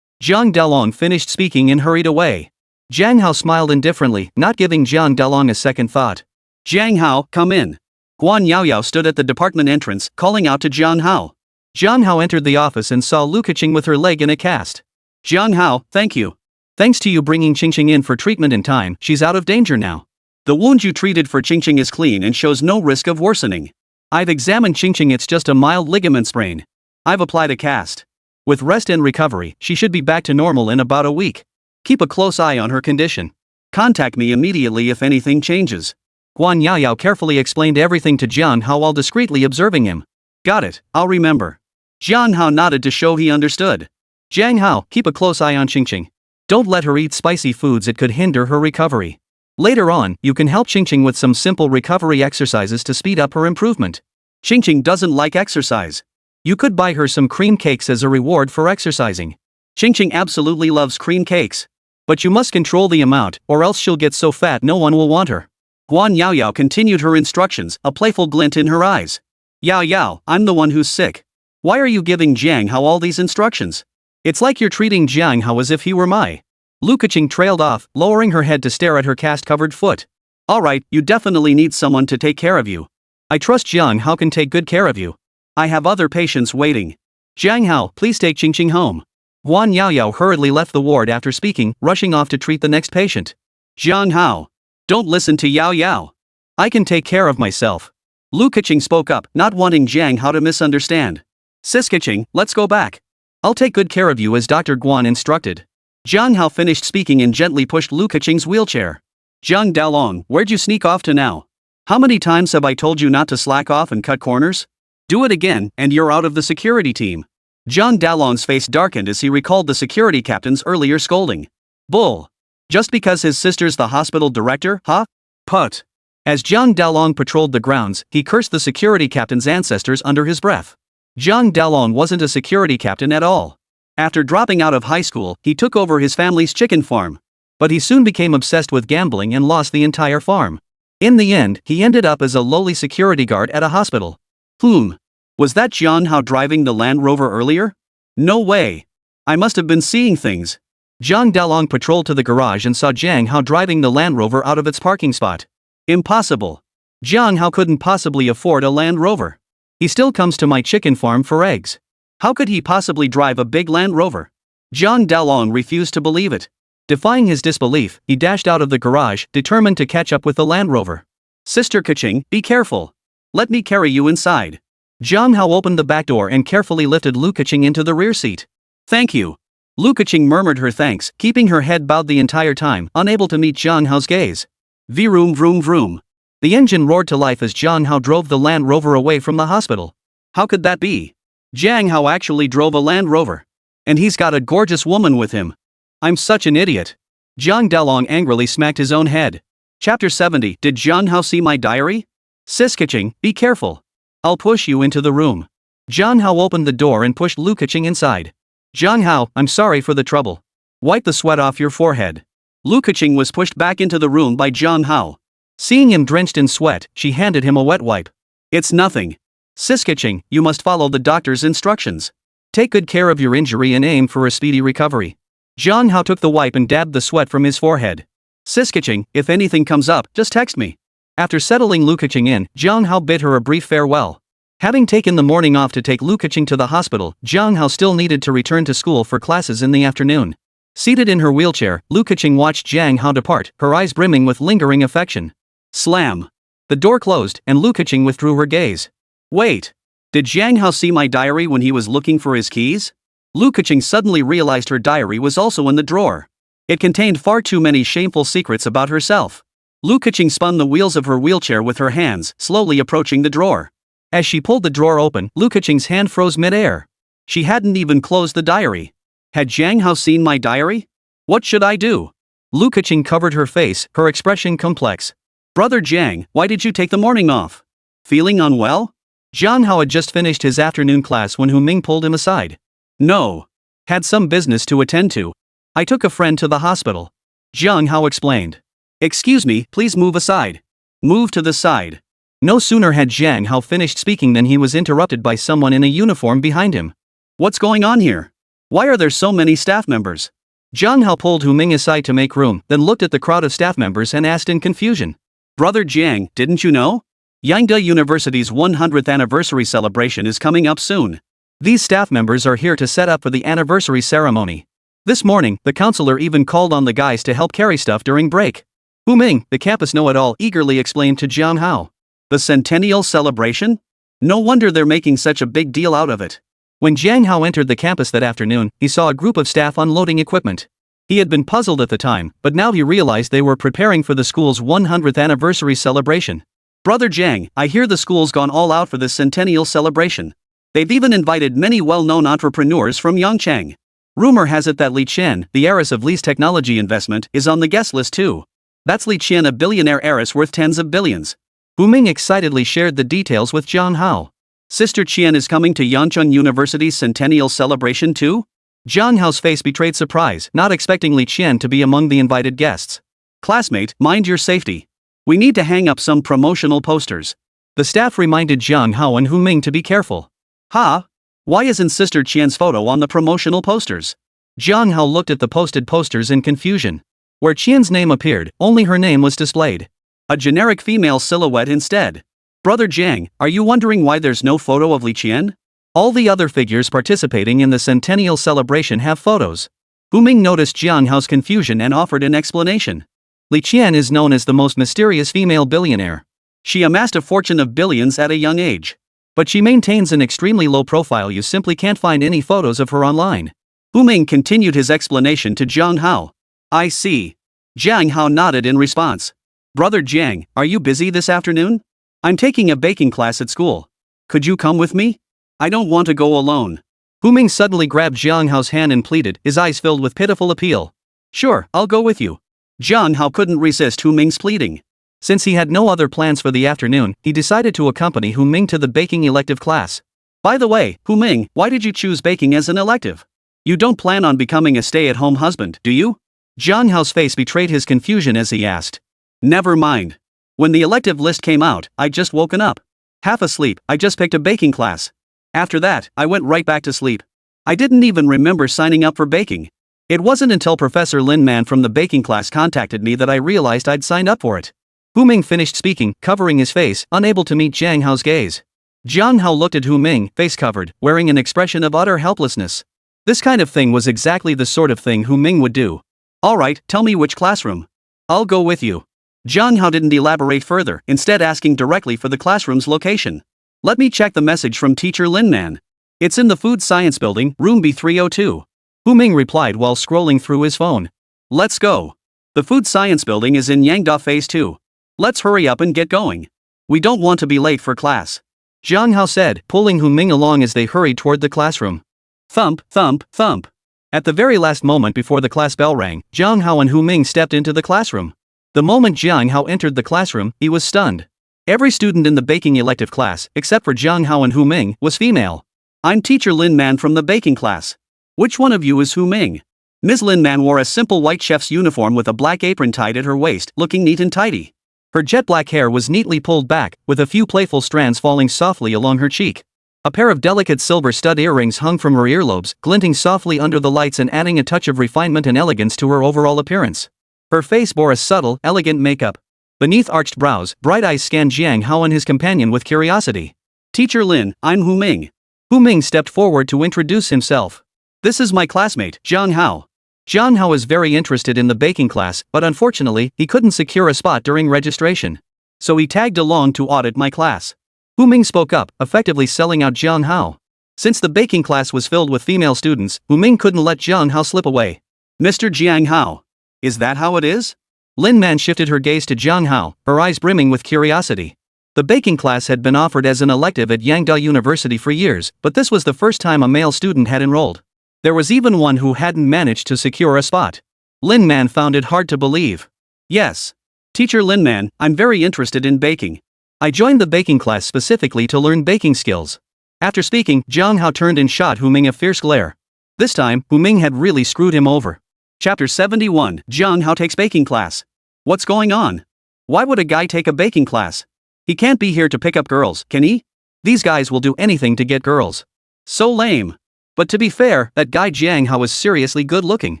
Jiang Dalong finished speaking and hurried away. Jiang Hao smiled indifferently, not giving Jiang Dalong a second thought. Jiang Hao, come in. Guan Yaoyao stood at the department entrance, calling out to Jiang Hao. Jiang Hao entered the office and saw Lu Keqing with her leg in a cast. Jiang Hao, thank you. Thanks to you bringing Qingqing in for treatment in time, she's out of danger now. The wound you treated for Qingqing is clean and shows no risk of worsening. I've examined Qingqing, it's just a mild ligament sprain. I've applied a cast. With rest and recovery, she should be back to normal in about a week. Keep a close eye on her condition. Contact me immediately if anything changes. Guan Yaoyao carefully explained everything to Jiang Hao while discreetly observing him. Got it, I'll remember. Jiang Hao nodded to show he understood. Jiang Hao, keep a close eye on Qingqing. Don't let her eat spicy foods, it could hinder her recovery. Later on, you can help Qingqing with some simple recovery exercises to speed up her improvement. Qingqing doesn't like exercise. You could buy her some cream cakes as a reward for exercising. Qingqing absolutely loves cream cakes. But you must control the amount, or else she'll get so fat no one will want her. Guan Yaoyao continued her instructions, a playful glint in her eyes. Yao Yao, I'm the one who's sick. Why are you giving Jiang Hao all these instructions? It's like you're treating Jiang Hao as if he were my. Lu Keqing trailed off, lowering her head to stare at her cast-covered foot. Alright, you definitely need someone to take care of you. I trust Jiang Hao can take good care of you. I have other patients waiting. Jiang Hao, please take Qingqing home. Guan Yaoyao hurriedly left the ward after speaking, rushing off to treat the next patient. Jiang Hao. Don't listen to Yao Yao. I can take care of myself. Lu Keqing spoke up, not wanting Jiang Hao to misunderstand. Sis Keqing, let's go back. I'll take good care of you as Dr. Guan instructed. Jiang Hao finished speaking and gently pushed Lu Keqing's wheelchair. Zhang Daolong, where'd you sneak off to now? How many times have I told you not to slack off and cut corners? Do it again, and you're out of the security team. Zhang Daolong's face darkened as he recalled the security captain's earlier scolding. Bull. Just because his sister's the hospital director, huh? Put. As Zhang Daolong patrolled the grounds, he cursed the security captain's ancestors under his breath. Zhang Daolong wasn't a security captain at all. After dropping out of high school, he took over his family's chicken farm. But he soon became obsessed with gambling and lost the entire farm. In the end, he ended up as a lowly security guard at a hospital. Was that Jiang Hao driving the Land Rover earlier? No way. I must have been seeing things. Zhang Daolong patrolled to the garage and saw Jiang Hao driving the Land Rover out of its parking spot. Impossible. Jiang Hao couldn't possibly afford a Land Rover. He still comes to my chicken farm for eggs. How could he possibly drive a big Land Rover? Zhang Daolong refused to believe it. Defying his disbelief, he dashed out of the garage, determined to catch up with the Land Rover. Sister Keqing, be careful. Let me carry you inside. Jiang Hao opened the back door and carefully lifted Lu Keqing into the rear seat. Thank you. Lu Keqing murmured her thanks, keeping her head bowed the entire time, unable to meet Jiang Hao's gaze. Vroom vroom vroom. The engine roared to life as Jiang Hao drove the Land Rover away from the hospital. How could that be? Jiang Hao actually drove a Land Rover. And he's got a gorgeous woman with him. I'm such an idiot. Zhang Daolong angrily smacked his own head. Chapter 70. Did Jiang Hao see my diary? Sis Keqing, be careful. I'll push you into the room. Jiang Hao opened the door and pushed Lu Keqing inside. Jiang Hao, I'm sorry for the trouble. Wipe the sweat off your forehead. Lu Keqing was pushed back into the room by Jiang Hao. Seeing him drenched in sweat, she handed him a wet wipe. It's nothing. Sis Keqing, you must follow the doctor's instructions. Take good care of your injury and aim for a speedy recovery. Jiang Hao took the wipe and dabbed the sweat from his forehead. Sis Keqing, if anything comes up, just text me. After settling Lu Keqing in, Jiang Hao bid her a brief farewell. Having taken the morning off to take Lu Keqing to the hospital, Jiang Hao still needed to return to school for classes in the afternoon. Seated in her wheelchair, Lu Keqing watched Jiang Hao depart, her eyes brimming with lingering affection. Slam. The door closed, and Lu Keqing withdrew her gaze. Wait. Did Jiang Hao see my diary when he was looking for his keys? Lu Keqing suddenly realized her diary was also in the drawer. It contained far too many shameful secrets about herself. Lu Keqing spun the wheels of her wheelchair with her hands, slowly approaching the drawer. As she pulled the drawer open, Lu Keqing's hand froze mid-air. She hadn't even closed the diary. Had Jiang Hao seen my diary? What should I do? Lu Keqing covered her face, her expression complex. Brother Jiang, why did you take the morning off? Feeling unwell? Jiang Hao had just finished his afternoon class when Hu Ming pulled him aside. No. Had some business to attend to. I took a friend to the hospital. Jiang Hao explained. Excuse me, please move aside. Move to the side. No sooner had Jiang Hao finished speaking than he was interrupted by someone in a uniform behind him. What's going on here? Why are there so many staff members? Jiang Hao pulled Hu Ming aside to make room, then looked at the crowd of staff members and asked in confusion. Brother Jiang, didn't you know? Yangda University's 100th anniversary celebration is coming up soon. These staff members are here to set up for the anniversary ceremony. This morning, the counselor even called on the guys to help carry stuff during break. Hu Ming, the campus know-it-all, eagerly explained to Jiang Hao. The centennial celebration? No wonder they're making such a big deal out of it. When Jiang Hao entered the campus that afternoon, he saw a group of staff unloading equipment. He had been puzzled at the time, but now he realized they were preparing for the school's 100th anniversary celebration. Brother Jiang, I hear the school's gone all out for this centennial celebration. They've even invited many well-known entrepreneurs from Yangchang. Rumor has it that Li Qian, the heiress of Li's technology investment, is on the guest list too. That's Li Qian, a billionaire heiress worth tens of billions. Hu Ming excitedly shared the details with Jiang Hao. Sister Qian is coming to Yangcheng University's centennial celebration too? Jiang Hao's face betrayed surprise, not expecting Li Qian to be among the invited guests. Classmate, mind your safety. We need to hang up some promotional posters. The staff reminded Jiang Hao and Hu Ming to be careful. Ha! Why isn't Sister Qian's photo on the promotional posters? Jiang Hao looked at the posted posters in confusion. Where Qian's name appeared, only her name was displayed. A generic female silhouette instead. Brother Jiang, are you wondering why there's no photo of Li Qian? All the other figures participating in the centennial celebration have photos. Hu Ming noticed Jiang Hao's confusion and offered an explanation. Li Qian is known as the most mysterious female billionaire. She amassed a fortune of billions at a young age. But she maintains an extremely low profile. You simply can't find any photos of her online. Hu Ming continued his explanation to Jiang Hao. I see. Jiang Hao nodded in response. Brother Jiang, are you busy this afternoon? I'm taking a baking class at school. Could you come with me? I don't want to go alone. Hu Ming suddenly grabbed Jiang Hao's hand and pleaded, his eyes filled with pitiful appeal. Sure, I'll go with you. Jiang Hao couldn't resist Hu Ming's pleading. Since he had no other plans for the afternoon, he decided to accompany Hu Ming to the baking elective class. By the way, Hu Ming, why did you choose baking as an elective? You don't plan on becoming a stay-at-home husband, do you? Jiang Hao's face betrayed his confusion as he asked. Never mind. When the elective list came out, I'd just woken up. Half asleep, I just picked a baking class. After that, I went right back to sleep. I didn't even remember signing up for baking. It wasn't until Professor Lin Man from the baking class contacted me that I realized I'd signed up for it. Hu Ming finished speaking, covering his face, unable to meet Jiang Hao's gaze. Jiang Hao looked at Hu Ming, face covered, wearing an expression of utter helplessness. This kind of thing was exactly the sort of thing Hu Ming would do. Alright, tell me which classroom. I'll go with you. Jiang Hao didn't elaborate further, instead asking directly for the classroom's location. Let me check the message from Teacher Lin Man. It's in the Food Science Building, room B302. Hu Ming replied while scrolling through his phone. Let's go. The Food Science Building is in Yangda Phase 2. Let's hurry up and get going. We don't want to be late for class. Jiang Hao said, pulling Hu Ming along as they hurried toward the classroom. Thump, thump, thump. At the very last moment before the class bell rang, Jiang Hao and Hu Ming stepped into the classroom. The moment Jiang Hao entered the classroom, he was stunned. Every student in the baking elective class, except for Jiang Hao and Hu Ming, was female. I'm Teacher Lin Man from the baking class. Which one of you is Hu Ming? Ms. Lin Man wore a simple white chef's uniform with a black apron tied at her waist, looking neat and tidy. Her jet black hair was neatly pulled back, with a few playful strands falling softly along her cheek. A pair of delicate silver stud earrings hung from her earlobes, glinting softly under the lights and adding a touch of refinement and elegance to her overall appearance. Her face bore a subtle, elegant makeup. Beneath arched brows, bright eyes scanned Jiang Hao and his companion with curiosity. Teacher Lin, I'm Hu Ming. Hu Ming stepped forward to introduce himself. This is my classmate, Jiang Hao. Jiang Hao is very interested in the baking class, but unfortunately, he couldn't secure a spot during registration. So he tagged along to audit my class. Hu Ming spoke up, effectively selling out Jiang Hao. Since the baking class was filled with female students, Hu Ming couldn't let Jiang Hao slip away. Mr. Jiang Hao. Is that how it is? Lin Man shifted her gaze to Jiang Hao, her eyes brimming with curiosity. The baking class had been offered as an elective at Yangda University for years, but this was the first time a male student had enrolled. There was even one who hadn't managed to secure a spot. Lin Man found it hard to believe. Yes. Teacher Lin Man, I'm very interested in baking. I joined the baking class specifically to learn baking skills. After speaking, Jiang Hao turned and shot Hu Ming a fierce glare. This time, Hu Ming had really screwed him over. Chapter 71, Jiang Hao takes baking class. What's going on? Why would a guy take a baking class? He can't be here to pick up girls, can he? These guys will do anything to get girls. So lame. But to be fair, that guy Jiang Hao is seriously good looking.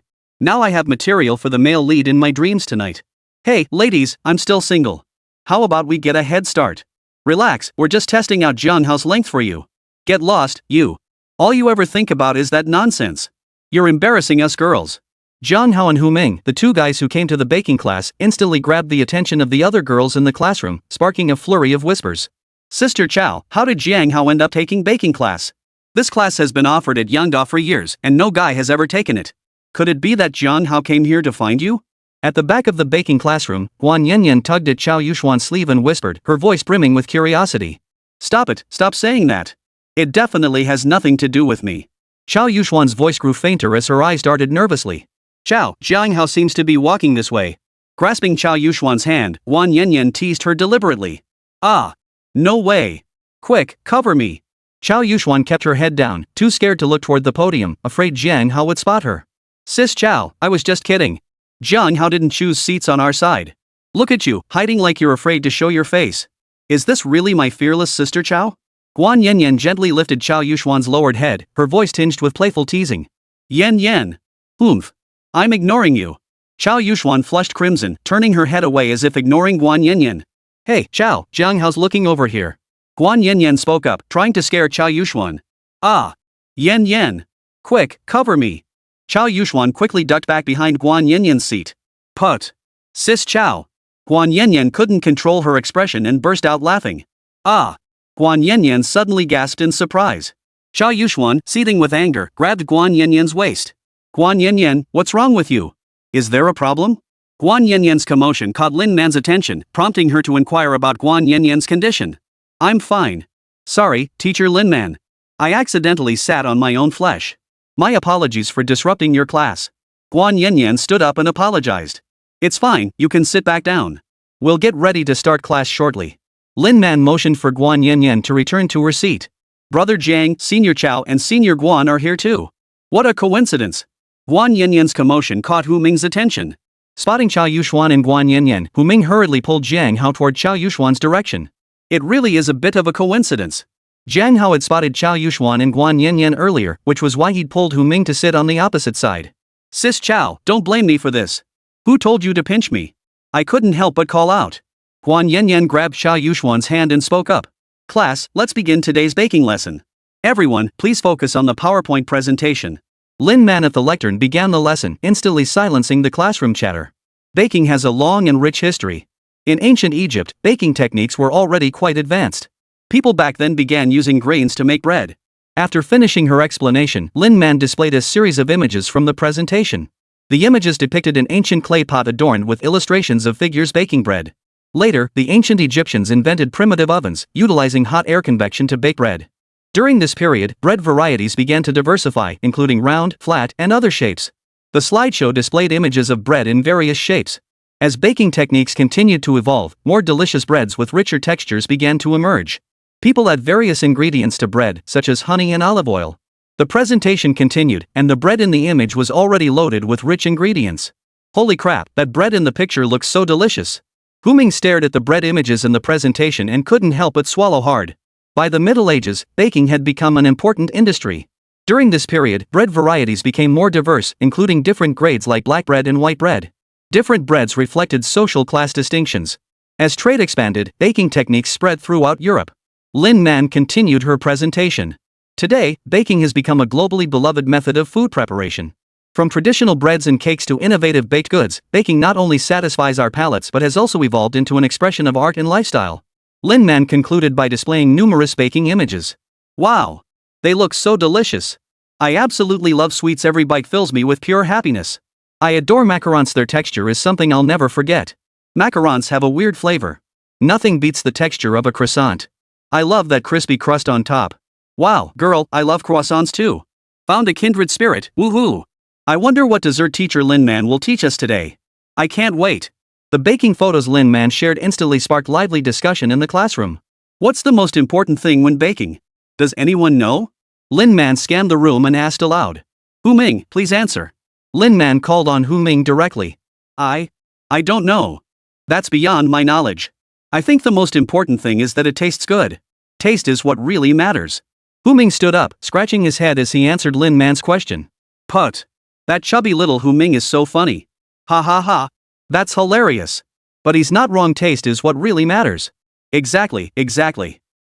Now I have material for the male lead in my dreams tonight. Hey, ladies, I'm still single. How about we get a head start? Relax, we're just testing out Jiang Hao's length for you. Get lost, you. All you ever think about is that nonsense. You're embarrassing us girls. Jiang Hao and Hu Ming, the two guys who came to the baking class, instantly grabbed the attention of the other girls in the classroom, sparking a flurry of whispers. Sister Chow, how did Jiang Hao end up taking baking class? This class has been offered at Yangda for years, and no guy has ever taken it. Could it be that Jiang Hao came here to find you? At the back of the baking classroom, Guan Yanyan tugged at Chao Yuxuan's sleeve and whispered, her voice brimming with curiosity. Stop it, stop saying that. It definitely has nothing to do with me. Chao Yuxuan's voice grew fainter as her eyes darted nervously. Chao, Jiang Hao seems to be walking this way. Grasping Chao Yuxuan's hand, Guan Yanyan teased her deliberately. Ah. No way. Quick, cover me. Chao Yuxuan kept her head down, too scared to look toward the podium, afraid Jiang Hao would spot her. Sis Chao, I was just kidding. Jiang Hao didn't choose seats on our side. Look at you, hiding like you're afraid to show your face. Is this really my fearless sister Chao? Guan Yanyan gently lifted Chao Yuxuan's lowered head, her voice tinged with playful teasing. Yan. Oomph. I'm ignoring you. Chao Yuxuan flushed crimson, turning her head away as if ignoring Guan Yanyan. Hey, Chao, Jiang Hao's looking over here. Guan Yanyan spoke up, trying to scare Chao Yuxuan. Ah. Yan. Quick, cover me. Chao Yuxuan quickly ducked back behind Guan Yanyan's seat. Put. Sis Chao. Guan Yanyan couldn't control her expression and burst out laughing. Ah. Guan Yanyan suddenly gasped in surprise. Chao Yuxuan, seething with anger, grabbed Guan Yanyan's waist. Guan Yanyan, what's wrong with you? Is there a problem? Guan Yanyan's commotion caught Lin Man's attention, prompting her to inquire about Guan Yanyan's condition. I'm fine. Sorry, Teacher Lin Man. I accidentally sat on my own flesh. My apologies for disrupting your class. Guan Yanyan stood up and apologized. It's fine, you can sit back down. We'll get ready to start class shortly. Lin Man motioned for Guan Yanyan to return to her seat. Brother Jiang, Senior Chao and Senior Guan are here too. What a coincidence. Guan Yanyan's commotion caught Hu Ming's attention. Spotting Chao Yuxuan and Guan Yanyan, Hu Ming hurriedly pulled Jiang Hao toward Chao Yuxuan's direction. It really is a bit of a coincidence. Jiang Hao had spotted Chao Yuxuan and Guan Yanyan earlier, which was why he'd pulled Hu Ming to sit on the opposite side. Sis Chao, don't blame me for this. Who told you to pinch me? I couldn't help but call out. Guan Yanyan grabbed Chao Yuxuan's hand and spoke up. Class, let's begin today's baking lesson. Everyone, please focus on the PowerPoint presentation. Lin Man at the lectern began the lesson, instantly silencing the classroom chatter. Baking has a long and rich history. In ancient Egypt, baking techniques were already quite advanced. People back then began using grains to make bread. After finishing her explanation, Lin Man displayed a series of images from the presentation. The images depicted an ancient clay pot adorned with illustrations of figures baking bread. Later, the ancient Egyptians invented primitive ovens, utilizing hot air convection to bake bread. During this period, bread varieties began to diversify, including round, flat, and other shapes. The slideshow displayed images of bread in various shapes. As baking techniques continued to evolve, more delicious breads with richer textures began to emerge. People add various ingredients to bread, such as honey and olive oil. The presentation continued, and the bread in the image was already loaded with rich ingredients. Holy crap, that bread in the picture looks so delicious. Hu Ming stared at the bread images in the presentation and couldn't help but swallow hard. By the Middle Ages, baking had become an important industry. During this period, bread varieties became more diverse, including different grades like black bread and white bread. Different breads reflected social class distinctions. As trade expanded, baking techniques spread throughout Europe. Lin Man continued her presentation. Today, baking has become a globally beloved method of food preparation. From traditional breads and cakes to innovative baked goods, baking not only satisfies our palates but has also evolved into an expression of art and lifestyle. Lin Man concluded by displaying numerous baking images. Wow! They look so delicious. I absolutely love sweets. Every bite fills me with pure happiness. I adore macarons. Their texture is something I'll never forget. Macarons have a weird flavor. Nothing beats the texture of a croissant. I love that crispy crust on top. Wow, girl, I love croissants too. Found a kindred spirit, woohoo! I wonder what dessert teacher Lin Man will teach us today. I can't wait. The baking photos Lin Man shared instantly sparked lively discussion in the classroom. What's the most important thing when baking? Does anyone know? Lin Man scanned the room and asked aloud. Hu Ming, please answer. Lin Man called on Hu Ming directly. I don't know. That's beyond my knowledge. I think the most important thing is that it tastes good. Taste is what really matters. Hu Ming stood up, scratching his head as he answered Lin Man's question. Put. That chubby little Hu Ming is so funny. Ha ha ha. That's hilarious. But he's not wrong. Taste is what really matters. Exactly.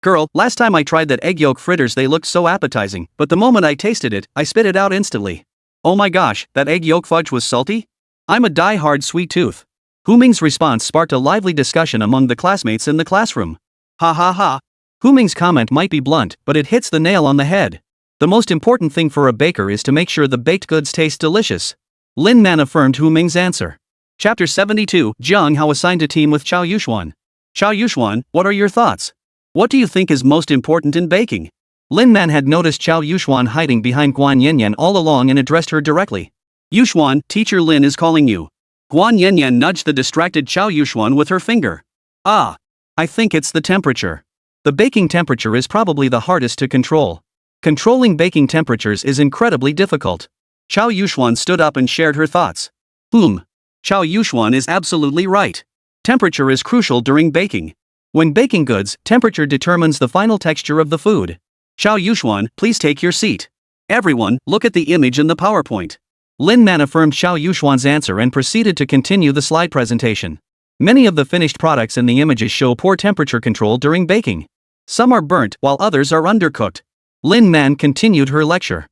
Girl, last time I tried that egg yolk fritters, they looked so appetizing, but the moment I tasted it, I spit it out instantly. Oh my gosh, that egg yolk fudge was salty? I'm a die-hard sweet tooth. Hu Ming's response sparked a lively discussion among the classmates in the classroom. Ha ha ha. Hu Ming's comment might be blunt, but it hits the nail on the head. The most important thing for a baker is to make sure the baked goods taste delicious. Lin Man affirmed Hu Ming's answer. Chapter 72, Jiang Hao assigned a team with Chao Yuxuan. Chao Yuxuan, what are your thoughts? What do you think is most important in baking? Lin Man had noticed Chao Yuxuan hiding behind Guan Yanyan all along and addressed her directly. Yuxuan, Teacher Lin is calling you. Guan Yanyan nudged the distracted Chao Yuxuan with her finger. Ah. I think it's the temperature. The baking temperature is probably the hardest to control. Controlling baking temperatures is incredibly difficult. Chao Yuxuan stood up and shared her thoughts. Chao Yuxuan is absolutely right. Temperature is crucial during baking. When baking goods, temperature determines the final texture of the food. Chao Yuxuan, please take your seat. Everyone, look at the image in the PowerPoint. Lin Man affirmed Chao Yuxuan's answer and proceeded to continue the slide presentation. Many of the finished products in the images show poor temperature control during baking. Some are burnt while others are undercooked. Lin Man continued her lecture.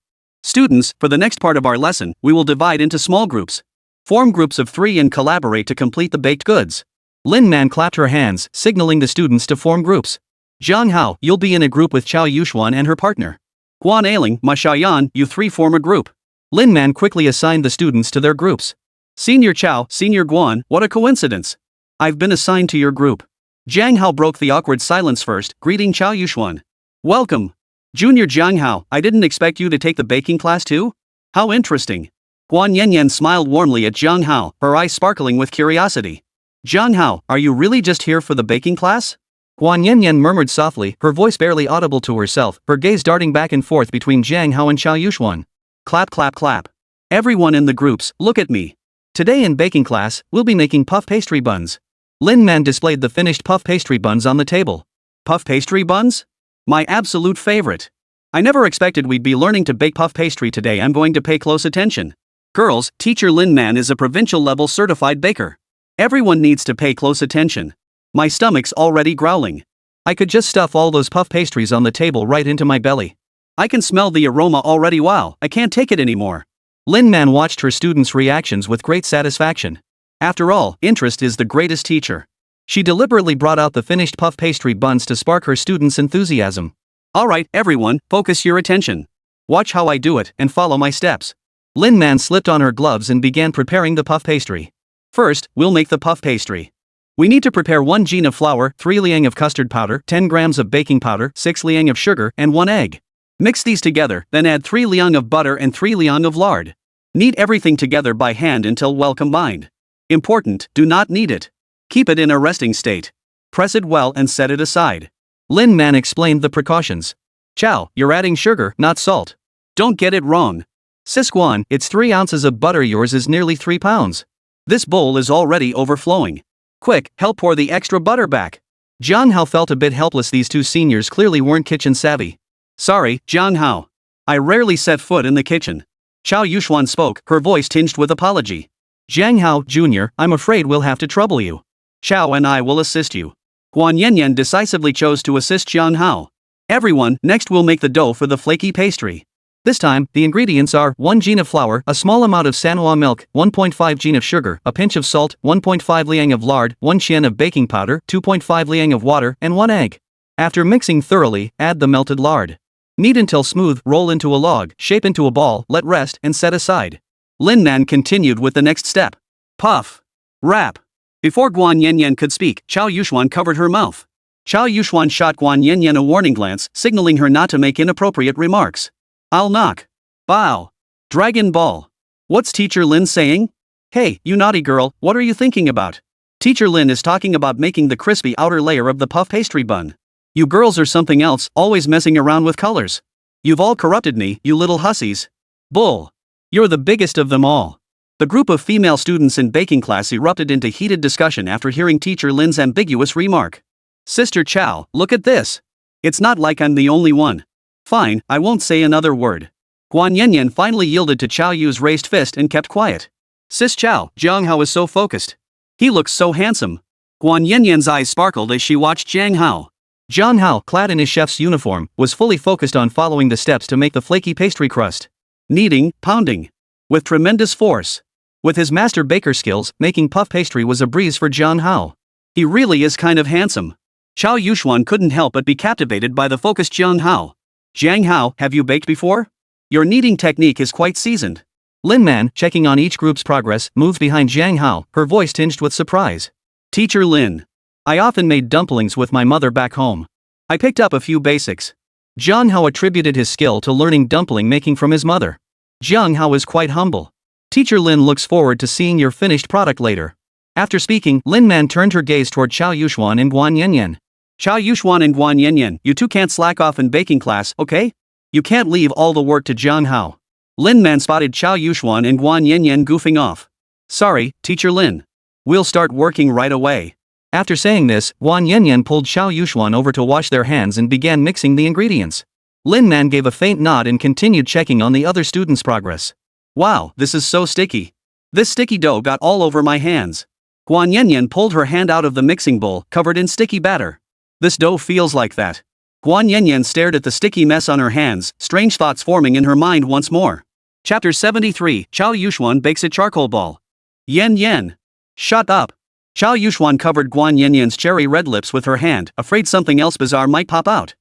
Students, for the next part of our lesson, we will divide into small groups. Form groups of 3 and collaborate to complete the baked goods. Lin Man clapped her hands, signaling the students to form groups. Jiang Hao, you'll be in a group with Chao Yuxuan and her partner. Guan Ailing, Ma Xiaoyan, you 3 form a group. Lin Man quickly assigned the students to their groups. Senior Chao, Senior Guan, what a coincidence. I've been assigned to your group. Jiang Hao broke the awkward silence first, greeting Chao Yuxuan. Welcome. Junior Jiang Hao, I didn't expect you to take the baking class too? How interesting. Guan Yanyan smiled warmly at Jiang Hao, her eyes sparkling with curiosity. Jiang Hao, are you really just here for the baking class? Guan Yanyan murmured softly, her voice barely audible to herself, her gaze darting back and forth between Jiang Hao and Chao Yuxuan. Clap clap clap. Everyone in the groups, look at me. Today in baking class, we'll be making puff pastry buns. Lin Man displayed the finished puff pastry buns on the table. Puff pastry buns? My absolute favorite. I never expected we'd be learning to bake puff pastry today. I'm going to pay close attention. Girls, Teacher Lin Man is a provincial-level certified baker. Everyone needs to pay close attention. My stomach's already growling. I could just stuff all those puff pastries on the table right into my belly. I can smell the aroma already. Wow, I can't take it anymore. Lin Man watched her students' reactions with great satisfaction. After all, interest is the greatest teacher. She deliberately brought out the finished puff pastry buns to spark her students' enthusiasm. Alright, everyone, focus your attention. Watch how I do it and follow my steps. Lin Man slipped on her gloves and began preparing the puff pastry. First, we'll make the puff pastry. We need to prepare 1 jin of flour, 3 liang of custard powder, 10 grams of baking powder, 6 liang of sugar, and 1 egg. Mix these together, then add 3 liang of butter and 3 liang of lard. Knead everything together by hand until well combined. Important, do not knead it. Keep it in a resting state. Press it well and set it aside. Lin Man explained the precautions. Chao, you're adding sugar, not salt. Don't get it wrong. Sis Guan, it's 3 ounces of butter, yours is nearly 3 pounds. This bowl is already overflowing. Quick, help pour the extra butter back. Jiang Hao felt a bit helpless. These 2 seniors clearly weren't kitchen savvy. Sorry, Jiang Hao. I rarely set foot in the kitchen. Chao Yuxuan spoke, her voice tinged with apology. Jiang Hao, Jr., I'm afraid we'll have to trouble you. Chao and I will assist you. Guan Yanyan decisively chose to assist Jiang Hao. Everyone, next we'll make the dough for the flaky pastry. This time, the ingredients are 1 jin of flour, a small amount of Manhwa milk, 1.5 jin of sugar, a pinch of salt, 1.5 liang of lard, 1 qian of baking powder, 2.5 liang of water, and 1 egg. After mixing thoroughly, add the melted lard. Knead until smooth, roll into a log, shape into a ball, let rest, and set aside. Lin Man continued with the next step. Puff. Wrap. Before Guan Yanyan could speak, Chao Yuxuan covered her mouth. Chao Yuxuan shot Guan Yanyan a warning glance, signaling her not to make inappropriate remarks. I'll knock. Bow. Dragon Ball. What's Teacher Lin saying? Hey, you naughty girl, what are you thinking about? Teacher Lin is talking about making the crispy outer layer of the puff pastry bun. You girls are something else, always messing around with colors. You've all corrupted me, you little hussies. Bull. You're the biggest of them all. The group of female students in baking class erupted into heated discussion after hearing Teacher Lin's ambiguous remark. Sister Chao, look at this. It's not like I'm the only one. Fine, I won't say another word. Guan Yanyan finally yielded to Chao Yu's raised fist and kept quiet. Sis Chao, Jiang Hao is so focused. He looks so handsome. Guan Yanyan's eyes sparkled as she watched Jiang Hao. Jiang Hao, clad in his chef's uniform, was fully focused on following the steps to make the flaky pastry crust. Kneading, pounding. With tremendous force. With his master baker skills, making puff pastry was a breeze for Jiang Hao. He really is kind of handsome. Chao Yuxuan couldn't help but be captivated by the focused Jiang Hao. Jiang Hao, have you baked before? Your kneading technique is quite seasoned. Lin Man, checking on each group's progress, moved behind Jiang Hao, her voice tinged with surprise. Teacher Lin. I often made dumplings with my mother back home. I picked up a few basics. Jiang Hao attributed his skill to learning dumpling making from his mother. Jiang Hao is quite humble. Teacher Lin looks forward to seeing your finished product later. After speaking, Lin Man turned her gaze toward Chao Yuxuan and Guan Yanyan. Chao Yuxuan and Guan Yanyan, you two can't slack off in baking class, okay? You can't leave all the work to Jiang Hao. Lin Man spotted Chao Yuxuan and Guan Yanyan goofing off. Sorry, Teacher Lin. We'll start working right away. After saying this, Guan Yanyan pulled Chao Yuxuan over to wash their hands and began mixing the ingredients. Lin Man gave a faint nod and continued checking on the other students' progress. Wow, this is so sticky. This sticky dough got all over my hands. Guan Yanyan pulled her hand out of the mixing bowl, covered in sticky batter. This dough feels like that. Guan Yanyan stared at the sticky mess on her hands, strange thoughts forming in her mind once more. Chapter 73, Chao Yuxuan bakes a charcoal ball. Yan Yan. Shut up. Chao Yuxuan covered Guan Yanyan's cherry red lips with her hand, afraid something else bizarre might pop out.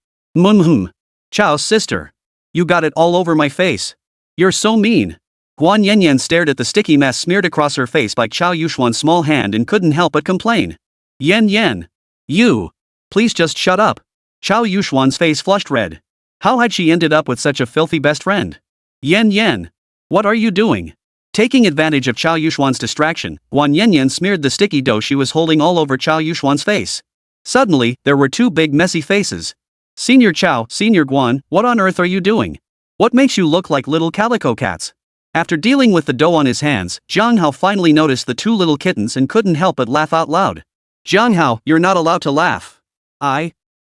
Chao's sister. You got it all over my face. You're so mean. Guan Yanyan stared at the sticky mess smeared across her face by Chao Yuxuan's small hand and couldn't help but complain. Yan Yan. You. Please just shut up. Chao Yuxuan's face flushed red. How had she ended up with such a filthy best friend? Yan Yan. What are you doing? Taking advantage of Chao Yuxuan's distraction, Guan Yanyan smeared the sticky dough she was holding all over Chao Yuxuan's face. Suddenly, there were two big messy faces. Senior Chao, Senior Guan, what on earth are you doing? What makes you look like little calico cats? After dealing with the dough on his hands, Jiang Hao finally noticed the two little kittens and couldn't help but laugh out loud. Jiang Hao, you're not allowed to laugh.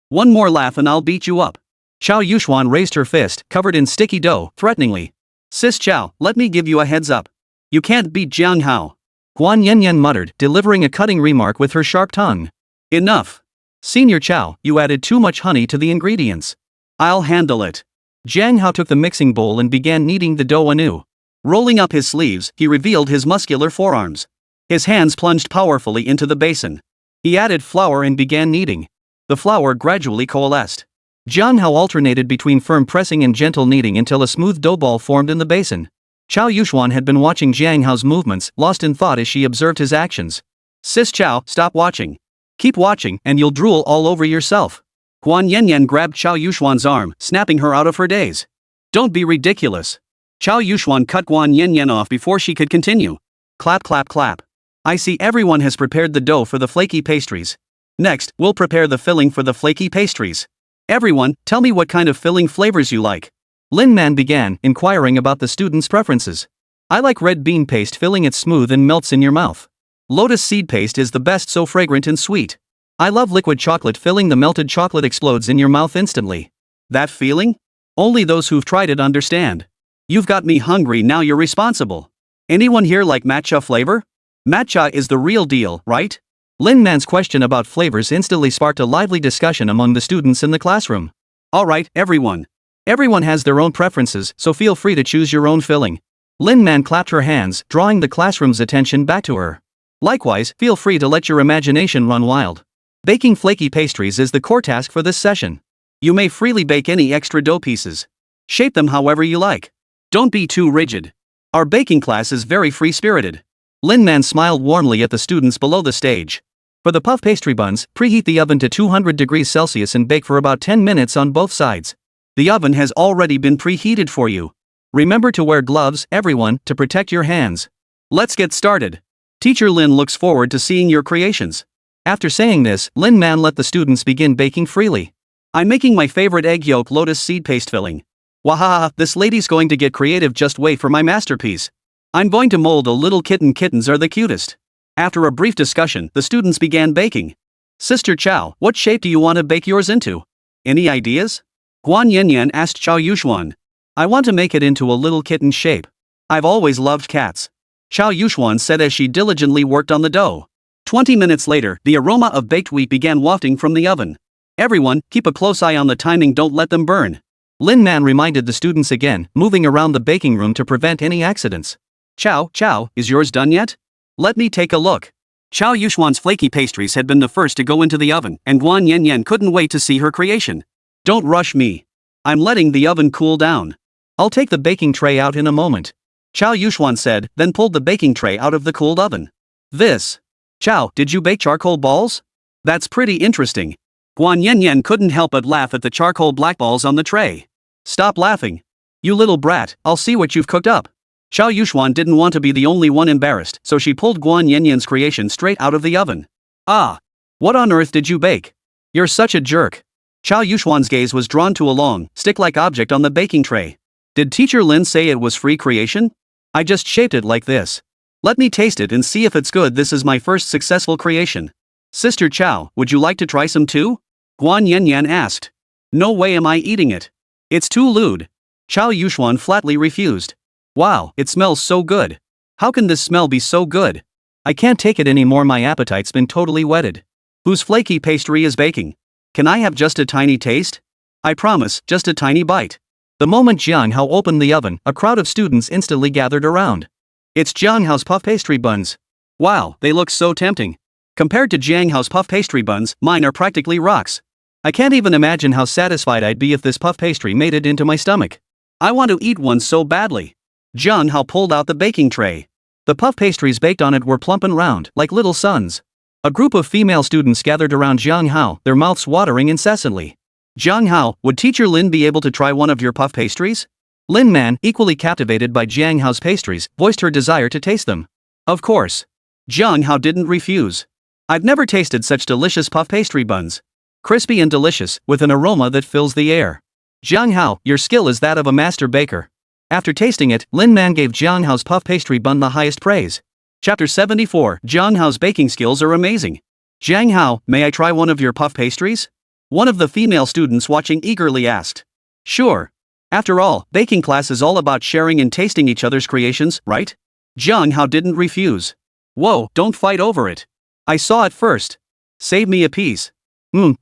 One more laugh and I'll beat you up. Chao Yuxuan raised her fist, covered in sticky dough, threateningly. Sis Chao, let me give you a heads up. You can't beat Jiang Hao. Guan Yanyan muttered, delivering a cutting remark with her sharp tongue. Enough. Senior Chao, you added too much honey to the ingredients. I'll handle it. Jiang Hao took the mixing bowl and began kneading the dough anew. Rolling up his sleeves, he revealed his muscular forearms. His hands plunged powerfully into the basin. He added flour and began kneading. The flour gradually coalesced. Jiang Hao alternated between firm pressing and gentle kneading until a smooth dough ball formed in the basin. Chao Yuxuan had been watching Jiang Hao's movements, lost in thought as she observed his actions. Sis Chao, stop watching. Keep watching, and you'll drool all over yourself. Guan Yanyan grabbed Chao Yuxuan's arm, snapping her out of her daze. Don't be ridiculous. Chao Yuxuan cut Guan Yanyan off before she could continue. Clap clap clap. I see everyone has prepared the dough for the flaky pastries. Next, we'll prepare the filling for the flaky pastries. Everyone, tell me what kind of filling flavors you like. Lin Man began, inquiring about the students' preferences. I like red bean paste filling, it's smooth and melts in your mouth. Lotus seed paste is the best, so fragrant and sweet. I love liquid chocolate filling, the melted chocolate explodes in your mouth instantly. That feeling? Only those who've tried it understand. You've got me hungry now, you're responsible. Anyone here like matcha flavor? Matcha is the real deal, right? Lin Man's question about flavors instantly sparked a lively discussion among the students in the classroom. Alright, everyone. Everyone has their own preferences, so feel free to choose your own filling. Lin Man clapped her hands, drawing the classroom's attention back to her. Likewise, feel free to let your imagination run wild. Baking flaky pastries is the core task for this session. You may freely bake any extra dough pieces. Shape them however you like. Don't be too rigid. Our baking class is very free-spirited. Lin Man smiled warmly at the students below the stage. For the puff pastry buns, preheat the oven to 200 degrees Celsius and bake for about 10 minutes on both sides. The oven has already been preheated for you. Remember to wear gloves, everyone, to protect your hands. Let's get started. Teacher Lin looks forward to seeing your creations. After saying this, Lin Man let the students begin baking freely. I'm making my favorite egg yolk lotus seed paste filling. Wahaha, this lady's going to get creative, just wait for my masterpiece. I'm going to mold a little kitten. Kittens are the cutest. After a brief discussion, the students began baking. Sister Chao, what shape do you want to bake yours into? Any ideas? Guan Yanyan asked Chao Yuxuan. I want to make it into a little kitten shape. I've always loved cats. Chao Yuxuan said as she diligently worked on the dough. 20 minutes later, the aroma of baked wheat began wafting from the oven. Everyone, keep a close eye on the timing, don't let them burn. Lin Man reminded the students again, moving around the baking room to prevent any accidents. Chao, is yours done yet? Let me take a look. Chao Yuxuan's flaky pastries had been the first to go into the oven, and Guan Yanyan couldn't wait to see her creation. Don't rush me. I'm letting the oven cool down. I'll take the baking tray out in a moment. Chow Yuxuan said, then pulled the baking tray out of the cooled oven. This. Chow, did you bake charcoal balls? That's pretty interesting. Guan Yanyan couldn't help but laugh at the charcoal black balls on the tray. Stop laughing. You little brat, I'll see what you've cooked up. Chow Yuxuan didn't want to be the only one embarrassed, so she pulled Guan Yanyan's creation straight out of the oven. Ah. What on earth did you bake? You're such a jerk. Chow Yuxuan's gaze was drawn to a long, stick-like object on the baking tray. Did Teacher Lin say it was free creation? I just shaped it like this. Let me taste it and see if it's good. This is my first successful creation. Sister Chow, would you like to try some too? Guan Yanyan asked. No way am I eating it. It's too lewd. Chow Yuxuan flatly refused. Wow, it smells so good. How can this smell be so good? I can't take it anymore, my appetite's been totally whetted. Whose flaky pastry is baking? Can I have just a tiny taste? I promise, just a tiny bite. The moment Jiang Hao opened the oven, a crowd of students instantly gathered around. It's Jiang Hao's puff pastry buns. Wow, they look so tempting. Compared to Jiang Hao's puff pastry buns, mine are practically rocks. I can't even imagine how satisfied I'd be if this puff pastry made it into my stomach. I want to eat one so badly. Jiang Hao pulled out the baking tray. The puff pastries baked on it were plump and round, like little suns. A group of female students gathered around Jiang Hao, their mouths watering incessantly. Jiang Hao, would Teacher Lin be able to try one of your puff pastries? Lin Man, equally captivated by Jiang Hao's pastries, voiced her desire to taste them. Of course. Jiang Hao didn't refuse. I've never tasted such delicious puff pastry buns. Crispy and delicious, with an aroma that fills the air. Jiang Hao, your skill is that of a master baker. After tasting it, Lin Man gave Jiang Hao's puff pastry bun the highest praise. Chapter 74, Jiang Hao's baking skills are amazing. Jiang Hao, may I try one of your puff pastries? One of the female students watching eagerly asked. Sure. After all, baking class is all about sharing and tasting each other's creations, right? Jiang Hao didn't refuse. Whoa, don't fight over it. I saw it first. Save me a piece.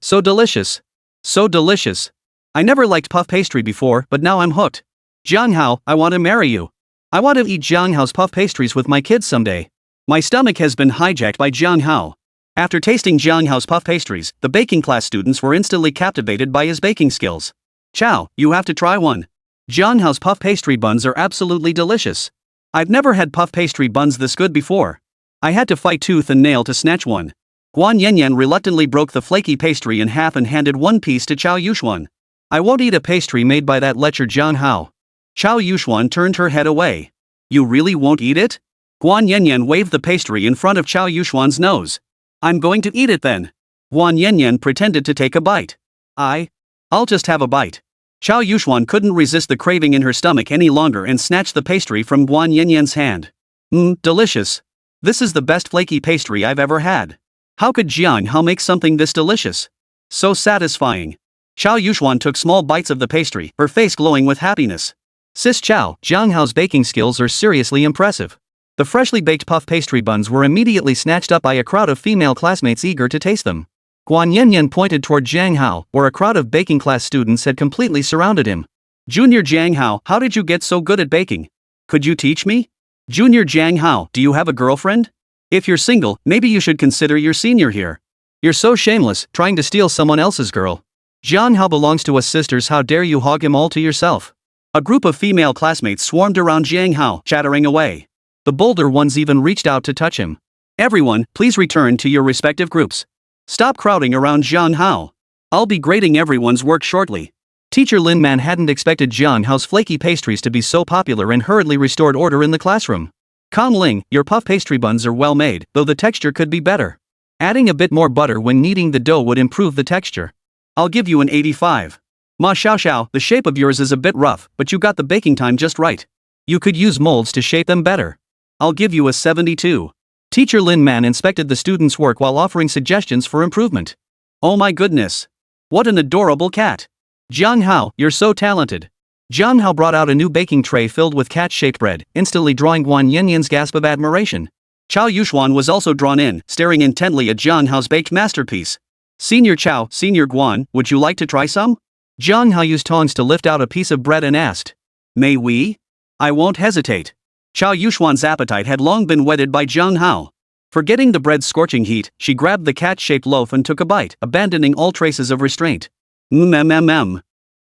So delicious. So delicious. I never liked puff pastry before, but now I'm hooked. Jiang Hao, I want to marry you. I want to eat Jiang Hao's puff pastries with my kids someday. My stomach has been hijacked by Jiang Hao. After tasting Jiang Hao's puff pastries, the baking class students were instantly captivated by his baking skills. Chow, you have to try one. Jiang Hao's puff pastry buns are absolutely delicious. I've never had puff pastry buns this good before. I had to fight tooth and nail to snatch one. Guan Yanyan reluctantly broke the flaky pastry in half and handed one piece to Chow Yuxuan. I won't eat a pastry made by that lecher Jiang Hao. Chow Yuxuan turned her head away. You really won't eat it? Guan Yanyan waved the pastry in front of Chow Yuxuan's nose. I'm going to eat it then. Guan Yanyan pretended to take a bite. I'll just have a bite. Chow Yuxuan couldn't resist the craving in her stomach any longer and snatched the pastry from Guan Yanyan's hand. Delicious. This is the best flaky pastry I've ever had. How could Jiang Hao make something this delicious? So satisfying. Chow Yuxuan took small bites of the pastry, her face glowing with happiness. Sis Chow, Jiang Hao's baking skills are seriously impressive. The freshly baked puff pastry buns were immediately snatched up by a crowd of female classmates eager to taste them. Guan Yanyan pointed toward Jiang Hao, where a crowd of baking class students had completely surrounded him. Junior Jiang Hao, how did you get so good at baking? Could you teach me? Junior Jiang Hao, do you have a girlfriend? If you're single, maybe you should consider your senior here. You're so shameless, trying to steal someone else's girl. Jiang Hao belongs to us sisters, how dare you hog him all to yourself? A group of female classmates swarmed around Jiang Hao, chattering away. The bolder ones even reached out to touch him. Everyone, please return to your respective groups. Stop crowding around Jiang Hao. I'll be grading everyone's work shortly. Teacher Lin Man hadn't expected Jiang Hao's flaky pastries to be so popular and hurriedly restored order in the classroom. Kong Ling, your puff pastry buns are well made, though the texture could be better. Adding a bit more butter when kneading the dough would improve the texture. I'll give you an 85. Ma Xiaoxiao, the shape of yours is a bit rough, but you got the baking time just right. You could use molds to shape them better. I'll give you a 72. Teacher Lin Man inspected the students' work while offering suggestions for improvement. Oh my goodness. What an adorable cat. Jiang Hao, you're so talented. Jiang Hao brought out a new baking tray filled with cat-shaped bread, instantly drawing Guan Yanyan's gasp of admiration. Chow Yuxuan was also drawn in, staring intently at Jiang Hao's baked masterpiece. Senior Chow, Senior Guan, would you like to try some? Jiang Hao used tongs to lift out a piece of bread and asked. May we? I won't hesitate. Chow Yuxuan's appetite had long been whetted by Jiang Hao. Forgetting the bread's scorching heat, she grabbed the cat-shaped loaf and took a bite, abandoning all traces of restraint.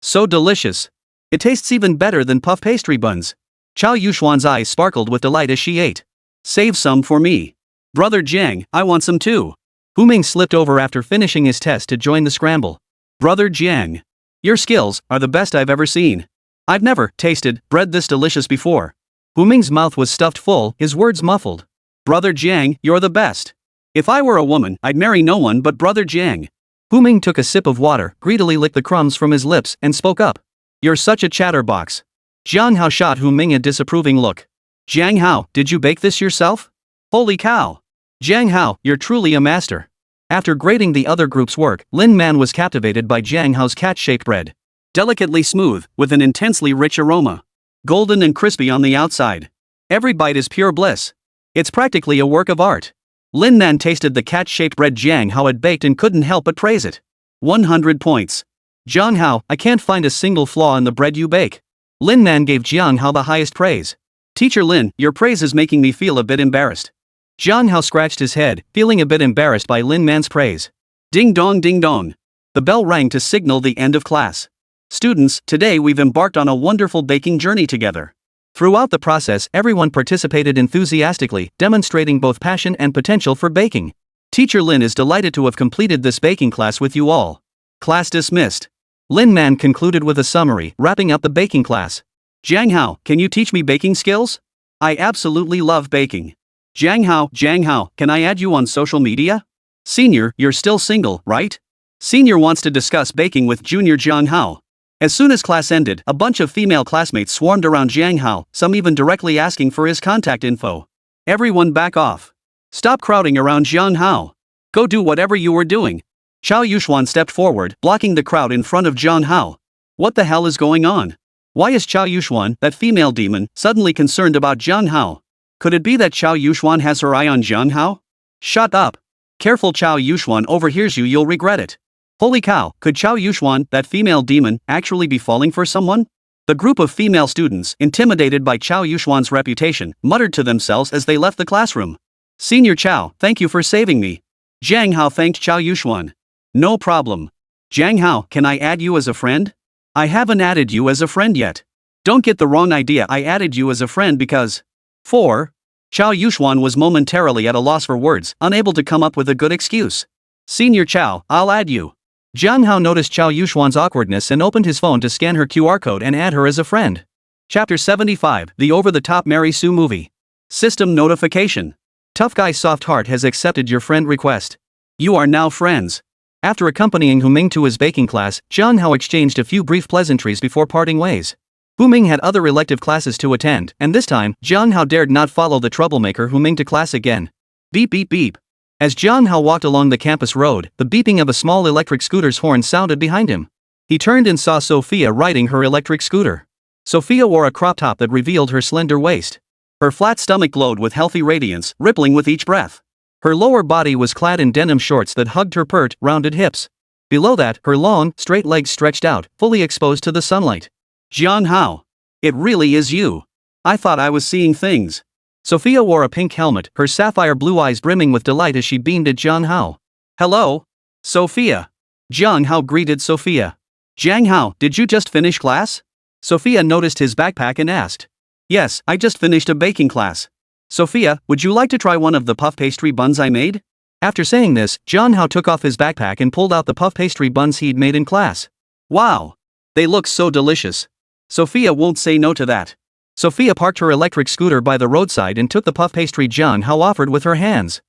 So delicious. It tastes even better than puff pastry buns. Chao Yuxuan's eyes sparkled with delight as she ate. Save some for me. Brother Jiang, I want some too. Huming slipped over after finishing his test to join the scramble. Brother Jiang. Your skills are the best I've ever seen. I've never tasted bread this delicious before. Huming's mouth was stuffed full, his words muffled. Brother Jiang, you're the best. If I were a woman, I'd marry no one but Brother Jiang. Huming took a sip of water, greedily licked the crumbs from his lips, and spoke up. You're such a chatterbox. Jiang Hao shot Huming a disapproving look. Jiang Hao, did you bake this yourself? Holy cow. Jiang Hao, you're truly a master. After grading the other group's work, Lin Man was captivated by Jiang Hao's cat-shaped bread. Delicately smooth, with an intensely rich aroma. Golden and crispy on the outside. Every bite is pure bliss. It's practically a work of art. Lin Man tasted the cat-shaped bread Jiang Hao had baked and couldn't help but praise it. 100 points. Jiang Hao, I can't find a single flaw in the bread you bake. Lin Man gave Jiang Hao the highest praise. Teacher Lin, your praise is making me feel a bit embarrassed. Jiang Hao scratched his head, feeling a bit embarrassed by Lin Man's praise. Ding dong ding dong. The bell rang to signal the end of class. Students, today we've embarked on a wonderful baking journey together. Throughout the process, everyone participated enthusiastically, demonstrating both passion and potential for baking. Teacher Lin is delighted to have completed this baking class with you all. Class dismissed. Lin Man concluded with a summary, wrapping up the baking class. Jiang Hao, can you teach me baking skills? I absolutely love baking. Jiang Hao, can I add you on social media? Senior, you're still single, right? Senior wants to discuss baking with Junior Jiang Hao. As soon as class ended, a bunch of female classmates swarmed around Jiang Hao, some even directly asking for his contact info. Everyone back off. Stop crowding around Jiang Hao. Go do whatever you were doing. Chao Yuxuan stepped forward, blocking the crowd in front of Jiang Hao. What the hell is going on? Why is Chao Yuxuan, that female demon, suddenly concerned about Jiang Hao? Could it be that Chao Yuxuan has her eye on Jiang Hao? Shut up. Careful, Chao Yuxuan overhears you, you'll regret it. Holy cow, could Chao Yuxuan, that female demon, actually be falling for someone? The group of female students, intimidated by Chao Yuxuan's reputation, muttered to themselves as they left the classroom. Senior Chao, thank you for saving me. Jiang Hao thanked Chao Yuxuan. No problem. Jiang Hao, can I add you as a friend? I haven't added you as a friend yet. Don't get the wrong idea, I added you as a friend because... 4. Chao Yuxuan was momentarily at a loss for words, unable to come up with a good excuse. Senior Chao, I'll add you. Jiang Hao noticed Chao Yuxuan's awkwardness and opened his phone to scan her QR code and add her as a friend. Chapter 75, The Over-the-Top Mary Sue Movie. System notification. Tough Guy Soft Heart has accepted your friend request. You are now friends. After accompanying Huming to his baking class, Jiang Hao exchanged a few brief pleasantries before parting ways. Huming had other elective classes to attend, and this time, Jiang Hao dared not follow the troublemaker Huming to class again. Beep beep beep. As Jiang Hao walked along the campus road, the beeping of a small electric scooter's horn sounded behind him. He turned and saw Sofia riding her electric scooter. Sofia wore a crop top that revealed her slender waist. Her flat stomach glowed with healthy radiance, rippling with each breath. Her lower body was clad in denim shorts that hugged her pert, rounded hips. Below that, her long, straight legs stretched out, fully exposed to the sunlight. Jiang Hao. It really is you. I thought I was seeing things. Sofia wore a pink helmet, her sapphire blue eyes brimming with delight as she beamed at Jiang Hao. Hello? Sofia. Jiang Hao greeted Sofia. Jiang Hao, did you just finish class? Sofia noticed his backpack and asked. Yes, I just finished a baking class. Sofia, would you like to try one of the puff pastry buns I made? After saying this, Jiang Hao took off his backpack and pulled out the puff pastry buns he'd made in class. Wow. They look so delicious. Sofia won't say no to that. Sofia parked her electric scooter by the roadside and took the puff pastry Jiang Hao offered with her hands.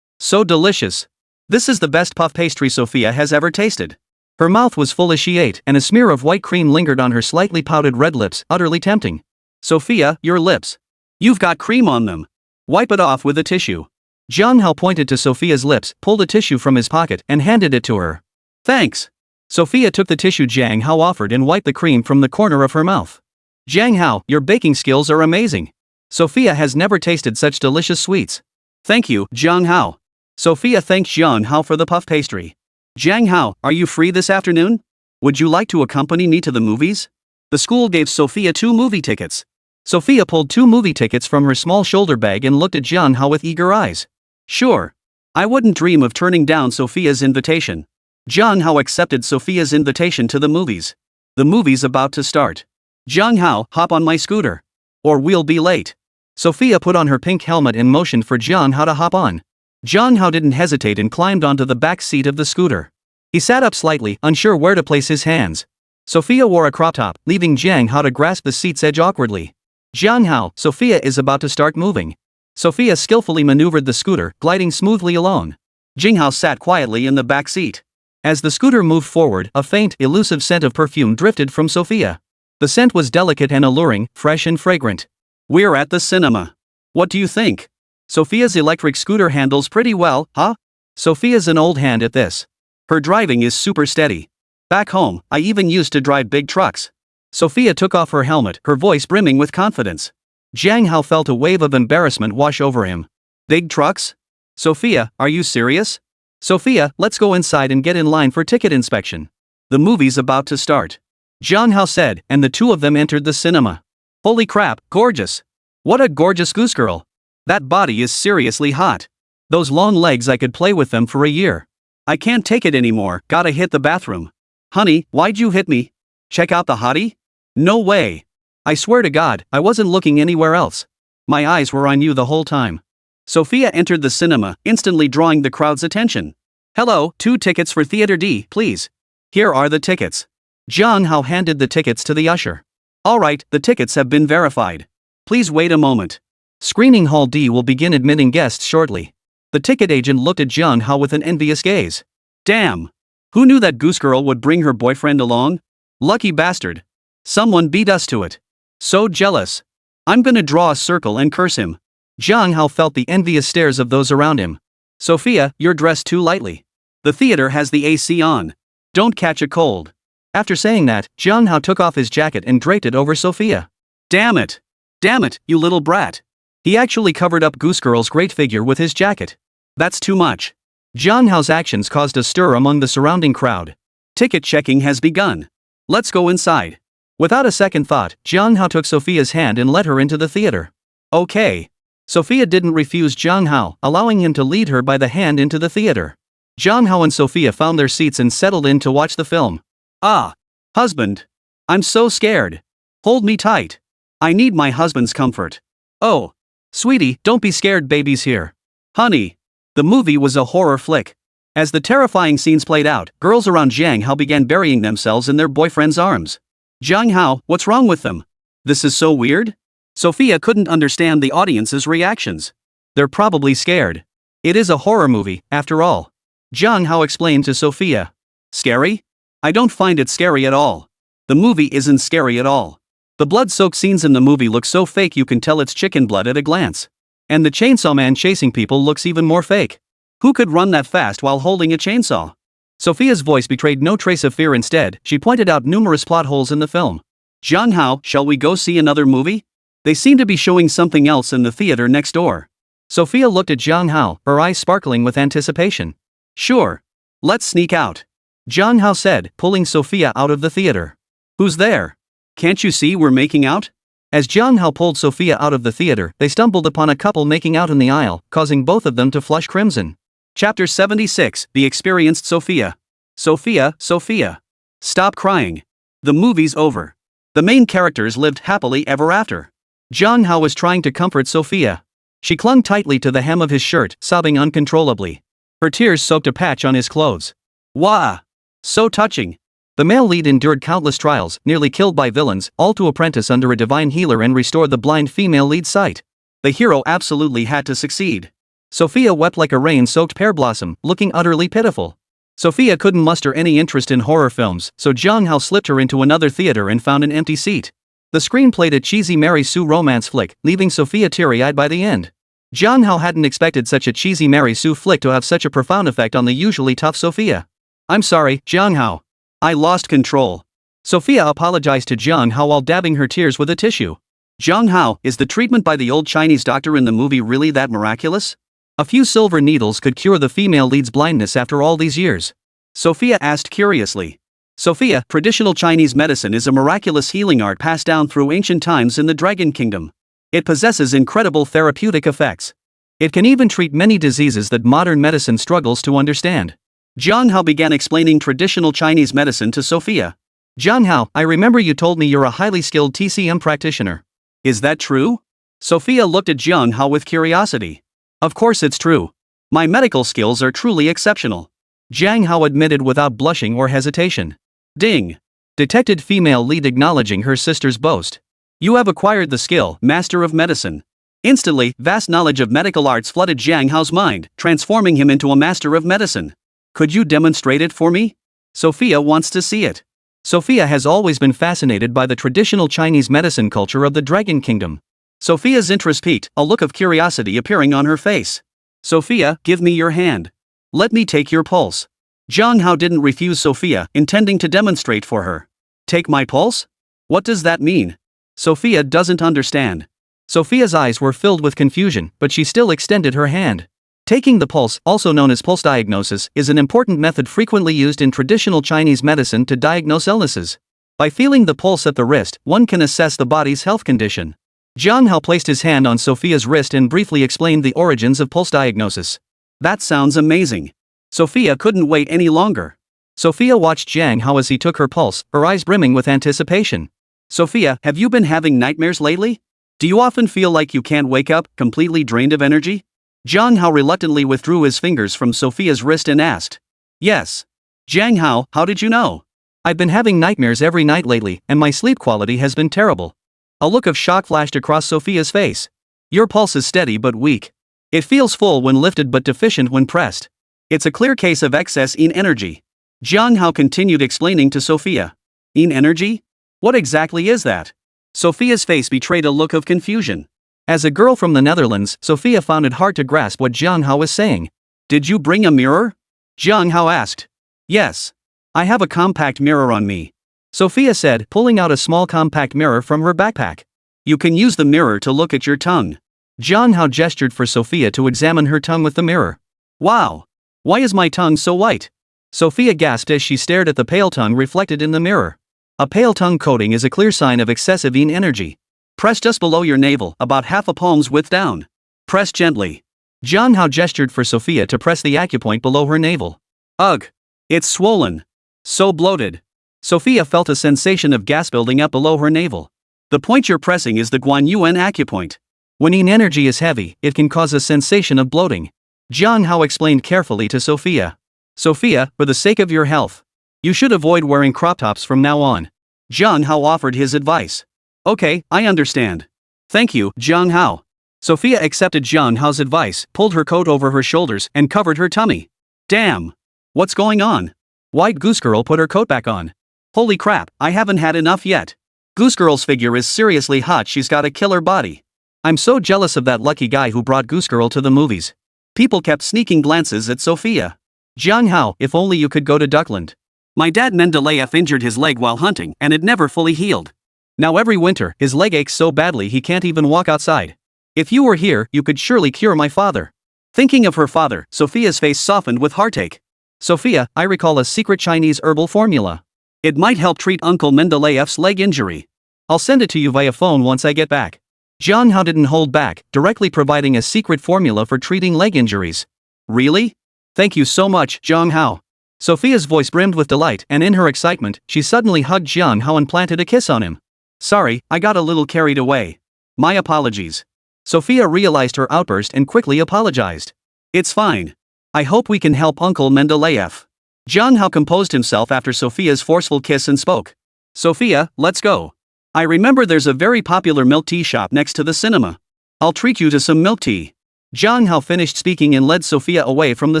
So delicious. This is the best puff pastry Sofia has ever tasted. Her mouth was full as she ate, and a smear of white cream lingered on her slightly pouted red lips, utterly tempting. Sofia, your lips. You've got cream on them. Wipe it off with a tissue. Jiang Hao pointed to Sofia's lips, pulled a tissue from his pocket, and handed it to her. Thanks. Sofia took the tissue Jiang Hao offered and wiped the cream from the corner of her mouth. Jiang Hao, your baking skills are amazing. Sofia has never tasted such delicious sweets. Thank you, Jiang Hao. Sofia thanked Jiang Hao for the puff pastry. Jiang Hao, are you free this afternoon? Would you like to accompany me to the movies? The school gave Sofia 2 movie tickets. Sofia pulled 2 movie tickets from her small shoulder bag and looked at Jiang Hao with eager eyes. Sure. I wouldn't dream of turning down Sofia's invitation. Jiang Hao accepted Sofia's invitation to the movies. The movie's about to start. Jiang Hao, hop on my scooter. or we'll be late. Sofia put on her pink helmet and motioned for Jiang Hao to hop on. Jiang Hao didn't hesitate and climbed onto the back seat of the scooter. He sat up slightly, unsure where to place his hands. Sofia wore a crop top, leaving Jiang Hao to grasp the seat's edge awkwardly. Jiang Hao, Sofia is about to start moving. Sofia skillfully maneuvered the scooter, gliding smoothly along. Jiang Hao sat quietly in the back seat. As the scooter moved forward, a faint, elusive scent of perfume drifted from Sofia. The scent was delicate and alluring, fresh and fragrant. We're at the cinema. What do you think? Sofia's electric scooter handles pretty well, huh? Sofia's an old hand at this. Her driving is super steady. Back home, I even used to drive big trucks. Sofia took off her helmet, her voice brimming with confidence. Jiang Hao felt a wave of embarrassment wash over him. Big trucks? Sofia, are you serious? Sofia, let's go inside and get in line for ticket inspection. The movie's about to start. Jiang Hao said, and the two of them entered the cinema. Holy crap, gorgeous. What a gorgeous goose girl. That body is seriously hot. Those long legs, I could play with them for a year. I can't take it anymore, gotta hit the bathroom. Honey, why'd you hit me? Check out the hottie? No way. I swear to God, I wasn't looking anywhere else. My eyes were on you the whole time. Sofia entered the cinema, instantly drawing the crowd's attention. Hello, 2 tickets for Theater D, please. Here are the tickets. Jiang Hao handed the tickets to the usher. Alright, the tickets have been verified. Please wait a moment. Screening Hall D will begin admitting guests shortly. The ticket agent looked at Jiang Hao with an envious gaze. Damn! Who knew that goose girl would bring her boyfriend along? Lucky bastard. Someone beat us to it. So jealous. I'm gonna draw a circle and curse him. Jiang Hao felt the envious stares of those around him. Sofia, you're dressed too lightly. The theater has the AC on. Don't catch a cold. After saying that, Jiang Hao took off his jacket and draped it over Sofia. Damn it! Damn it, you little brat! He actually covered up Goose Girl's great figure with his jacket. That's too much. Jiang Hao's actions caused a stir among the surrounding crowd. Ticket checking has begun. Let's go inside. Without a second thought, Jiang Hao took Sofia's hand and led her into the theater. Okay. Sofia didn't refuse Jiang Hao, allowing him to lead her by the hand into the theater. Jiang Hao and Sofia found their seats and settled in to watch the film. Ah, husband. I'm so scared. Hold me tight. I need my husband's comfort. Oh, sweetie, don't be scared, baby's here. Honey. The movie was a horror flick. As the terrifying scenes played out, girls around Jiang Hao began burying themselves in their boyfriend's arms. Jiang Hao, what's wrong with them? This is so weird? Sofia couldn't understand the audience's reactions. They're probably scared. It is a horror movie, after all. Jiang Hao explained to Sofia. Scary? I don't find it scary at all. The movie isn't scary at all. The blood-soaked scenes in the movie look so fake you can tell it's chicken blood at a glance. And the chainsaw man chasing people looks even more fake. Who could run that fast while holding a chainsaw? Sofia's voice betrayed no trace of fear. Instead, she pointed out numerous plot holes in the film. Jiang Hao, shall we go see another movie? They seem to be showing something else in the theater next door. Sofia looked at Jiang Hao, her eyes sparkling with anticipation. Sure. Let's sneak out. Jiang Hao said, pulling Sofia out of the theater. Who's there? Can't you see we're making out? As Jiang Hao pulled Sofia out of the theater, they stumbled upon a couple making out in the aisle, causing both of them to flush crimson. Chapter 76, The Experienced Sofia. Sofia, Sofia. Stop crying. The movie's over. The main characters lived happily ever after. Jiang Hao was trying to comfort Sofia. She clung tightly to the hem of his shirt, sobbing uncontrollably. Her tears soaked a patch on his clothes. Wah! So touching. The male lead endured countless trials, nearly killed by villains, all to apprentice under a divine healer and restore the blind female lead's sight. The hero absolutely had to succeed. Sofia wept like a rain-soaked pear blossom, looking utterly pitiful. Sofia couldn't muster any interest in horror films, so Jiang Hao slipped her into another theater and found an empty seat. The screen played a cheesy Mary Sue romance flick, leaving Sofia teary-eyed by the end. Jiang Hao hadn't expected such a cheesy Mary Sue flick to have such a profound effect on the usually tough Sofia. I'm sorry, Jiang Hao. I lost control. Sofia apologized to Jiang Hao while dabbing her tears with a tissue. Jiang Hao, is the treatment by the old Chinese doctor in the movie really that miraculous? A few silver needles could cure the female lead's blindness after all these years. Sofia asked curiously. Sofia, traditional Chinese medicine is a miraculous healing art passed down through ancient times in the Dragon Kingdom. It possesses incredible therapeutic effects. It can even treat many diseases that modern medicine struggles to understand. Jiang Hao began explaining traditional Chinese medicine to Sofia. Jiang Hao, I remember you told me you're a highly skilled TCM practitioner. Is that true? Sofia looked at Jiang Hao with curiosity. Of course it's true. My medical skills are truly exceptional. Jiang Hao admitted without blushing or hesitation. Ding. Detected female lead acknowledging her sister's boast. You have acquired the skill, Master of Medicine. Instantly, vast knowledge of medical arts flooded Jiang Hao's mind, transforming him into a master of medicine. Could you demonstrate it for me? Sofia wants to see it. Sofia has always been fascinated by the traditional Chinese medicine culture of the Dragon Kingdom. Sofia's interest peaked, a look of curiosity appearing on her face. Sofia, give me your hand. Let me take your pulse. Jiang Hao didn't refuse Sofia, intending to demonstrate for her. Take my pulse? What does that mean? Sofia doesn't understand. Sofia's eyes were filled with confusion, but she still extended her hand. Taking the pulse, also known as pulse diagnosis, is an important method frequently used in traditional Chinese medicine to diagnose illnesses. By feeling the pulse at the wrist, one can assess the body's health condition. Jiang Hao placed his hand on Sofia's wrist and briefly explained the origins of pulse diagnosis. That sounds amazing. Sofia couldn't wait any longer. Sofia watched Jiang Hao as he took her pulse, her eyes brimming with anticipation. Sofia, have you been having nightmares lately? Do you often feel like you can't wake up, completely drained of energy? Jiang Hao reluctantly withdrew his fingers from Sofia's wrist and asked. Yes. Jiang Hao, how did you know? I've been having nightmares every night lately, and my sleep quality has been terrible. A look of shock flashed across Sofia's face. Your pulse is steady but weak. It feels full when lifted but deficient when pressed. It's a clear case of excess yin energy. Jiang Hao continued explaining to Sofia. Yin energy? What exactly is that? Sofia's face betrayed a look of confusion. As a girl from the Netherlands, Sofia found it hard to grasp what Jiang Hao was saying. Did you bring a mirror? Jiang Hao asked. Yes. I have a compact mirror on me. Sofia said, pulling out a small compact mirror from her backpack. You can use the mirror to look at your tongue. Jiang Hao gestured for Sofia to examine her tongue with the mirror. Wow. Why is my tongue so white? Sofia gasped as she stared at the pale tongue reflected in the mirror. A pale tongue coating is a clear sign of excessive yin energy. Press just below your navel, about half a palm's width down. Press gently. Jiang Hao gestured for Sofia to press the acupoint below her navel. Ugh. It's swollen. So bloated. Sofia felt a sensation of gas building up below her navel. The point you're pressing is the Guan Yuan acupoint. When yin energy is heavy, it can cause a sensation of bloating. Jiang Hao explained carefully to Sofia. Sofia, for the sake of your health, you should avoid wearing crop tops from now on. Jiang Hao offered his advice. Okay, I understand. Thank you, Jiang Hao. Sofia accepted Jiang Hao's advice, pulled her coat over her shoulders, and covered her tummy. Damn. What's going on? White Goose Girl put her coat back on. Holy crap, I haven't had enough yet. Goose Girl's figure is seriously hot, she's got a killer body. I'm so jealous of that lucky guy who brought Goose Girl to the movies. People kept sneaking glances at Sofia. Jiang Hao, if only you could go to Duckland. My dad Mendeleev injured his leg while hunting and it never fully healed. Now every winter, his leg aches so badly he can't even walk outside. If you were here, you could surely cure my father. Thinking of her father, Sofia's face softened with heartache. Sofia, I recall a secret Chinese herbal formula. It might help treat Uncle Mendeleev's leg injury. I'll send it to you via phone once I get back. Jiang Hao didn't hold back, directly providing a secret formula for treating leg injuries. Really? Thank you so much, Jiang Hao. Sofia's voice brimmed with delight, and in her excitement, she suddenly hugged Jiang Hao and planted a kiss on him. Sorry, I got a little carried away. My apologies. Sofia realized her outburst and quickly apologized. It's fine. I hope we can help Uncle Mendeleev. Jiang Hao composed himself after Sofia's forceful kiss and spoke. Sofia, let's go. I remember there's a very popular milk tea shop next to the cinema. I'll treat you to some milk tea. Jiang Hao finished speaking and led Sofia away from the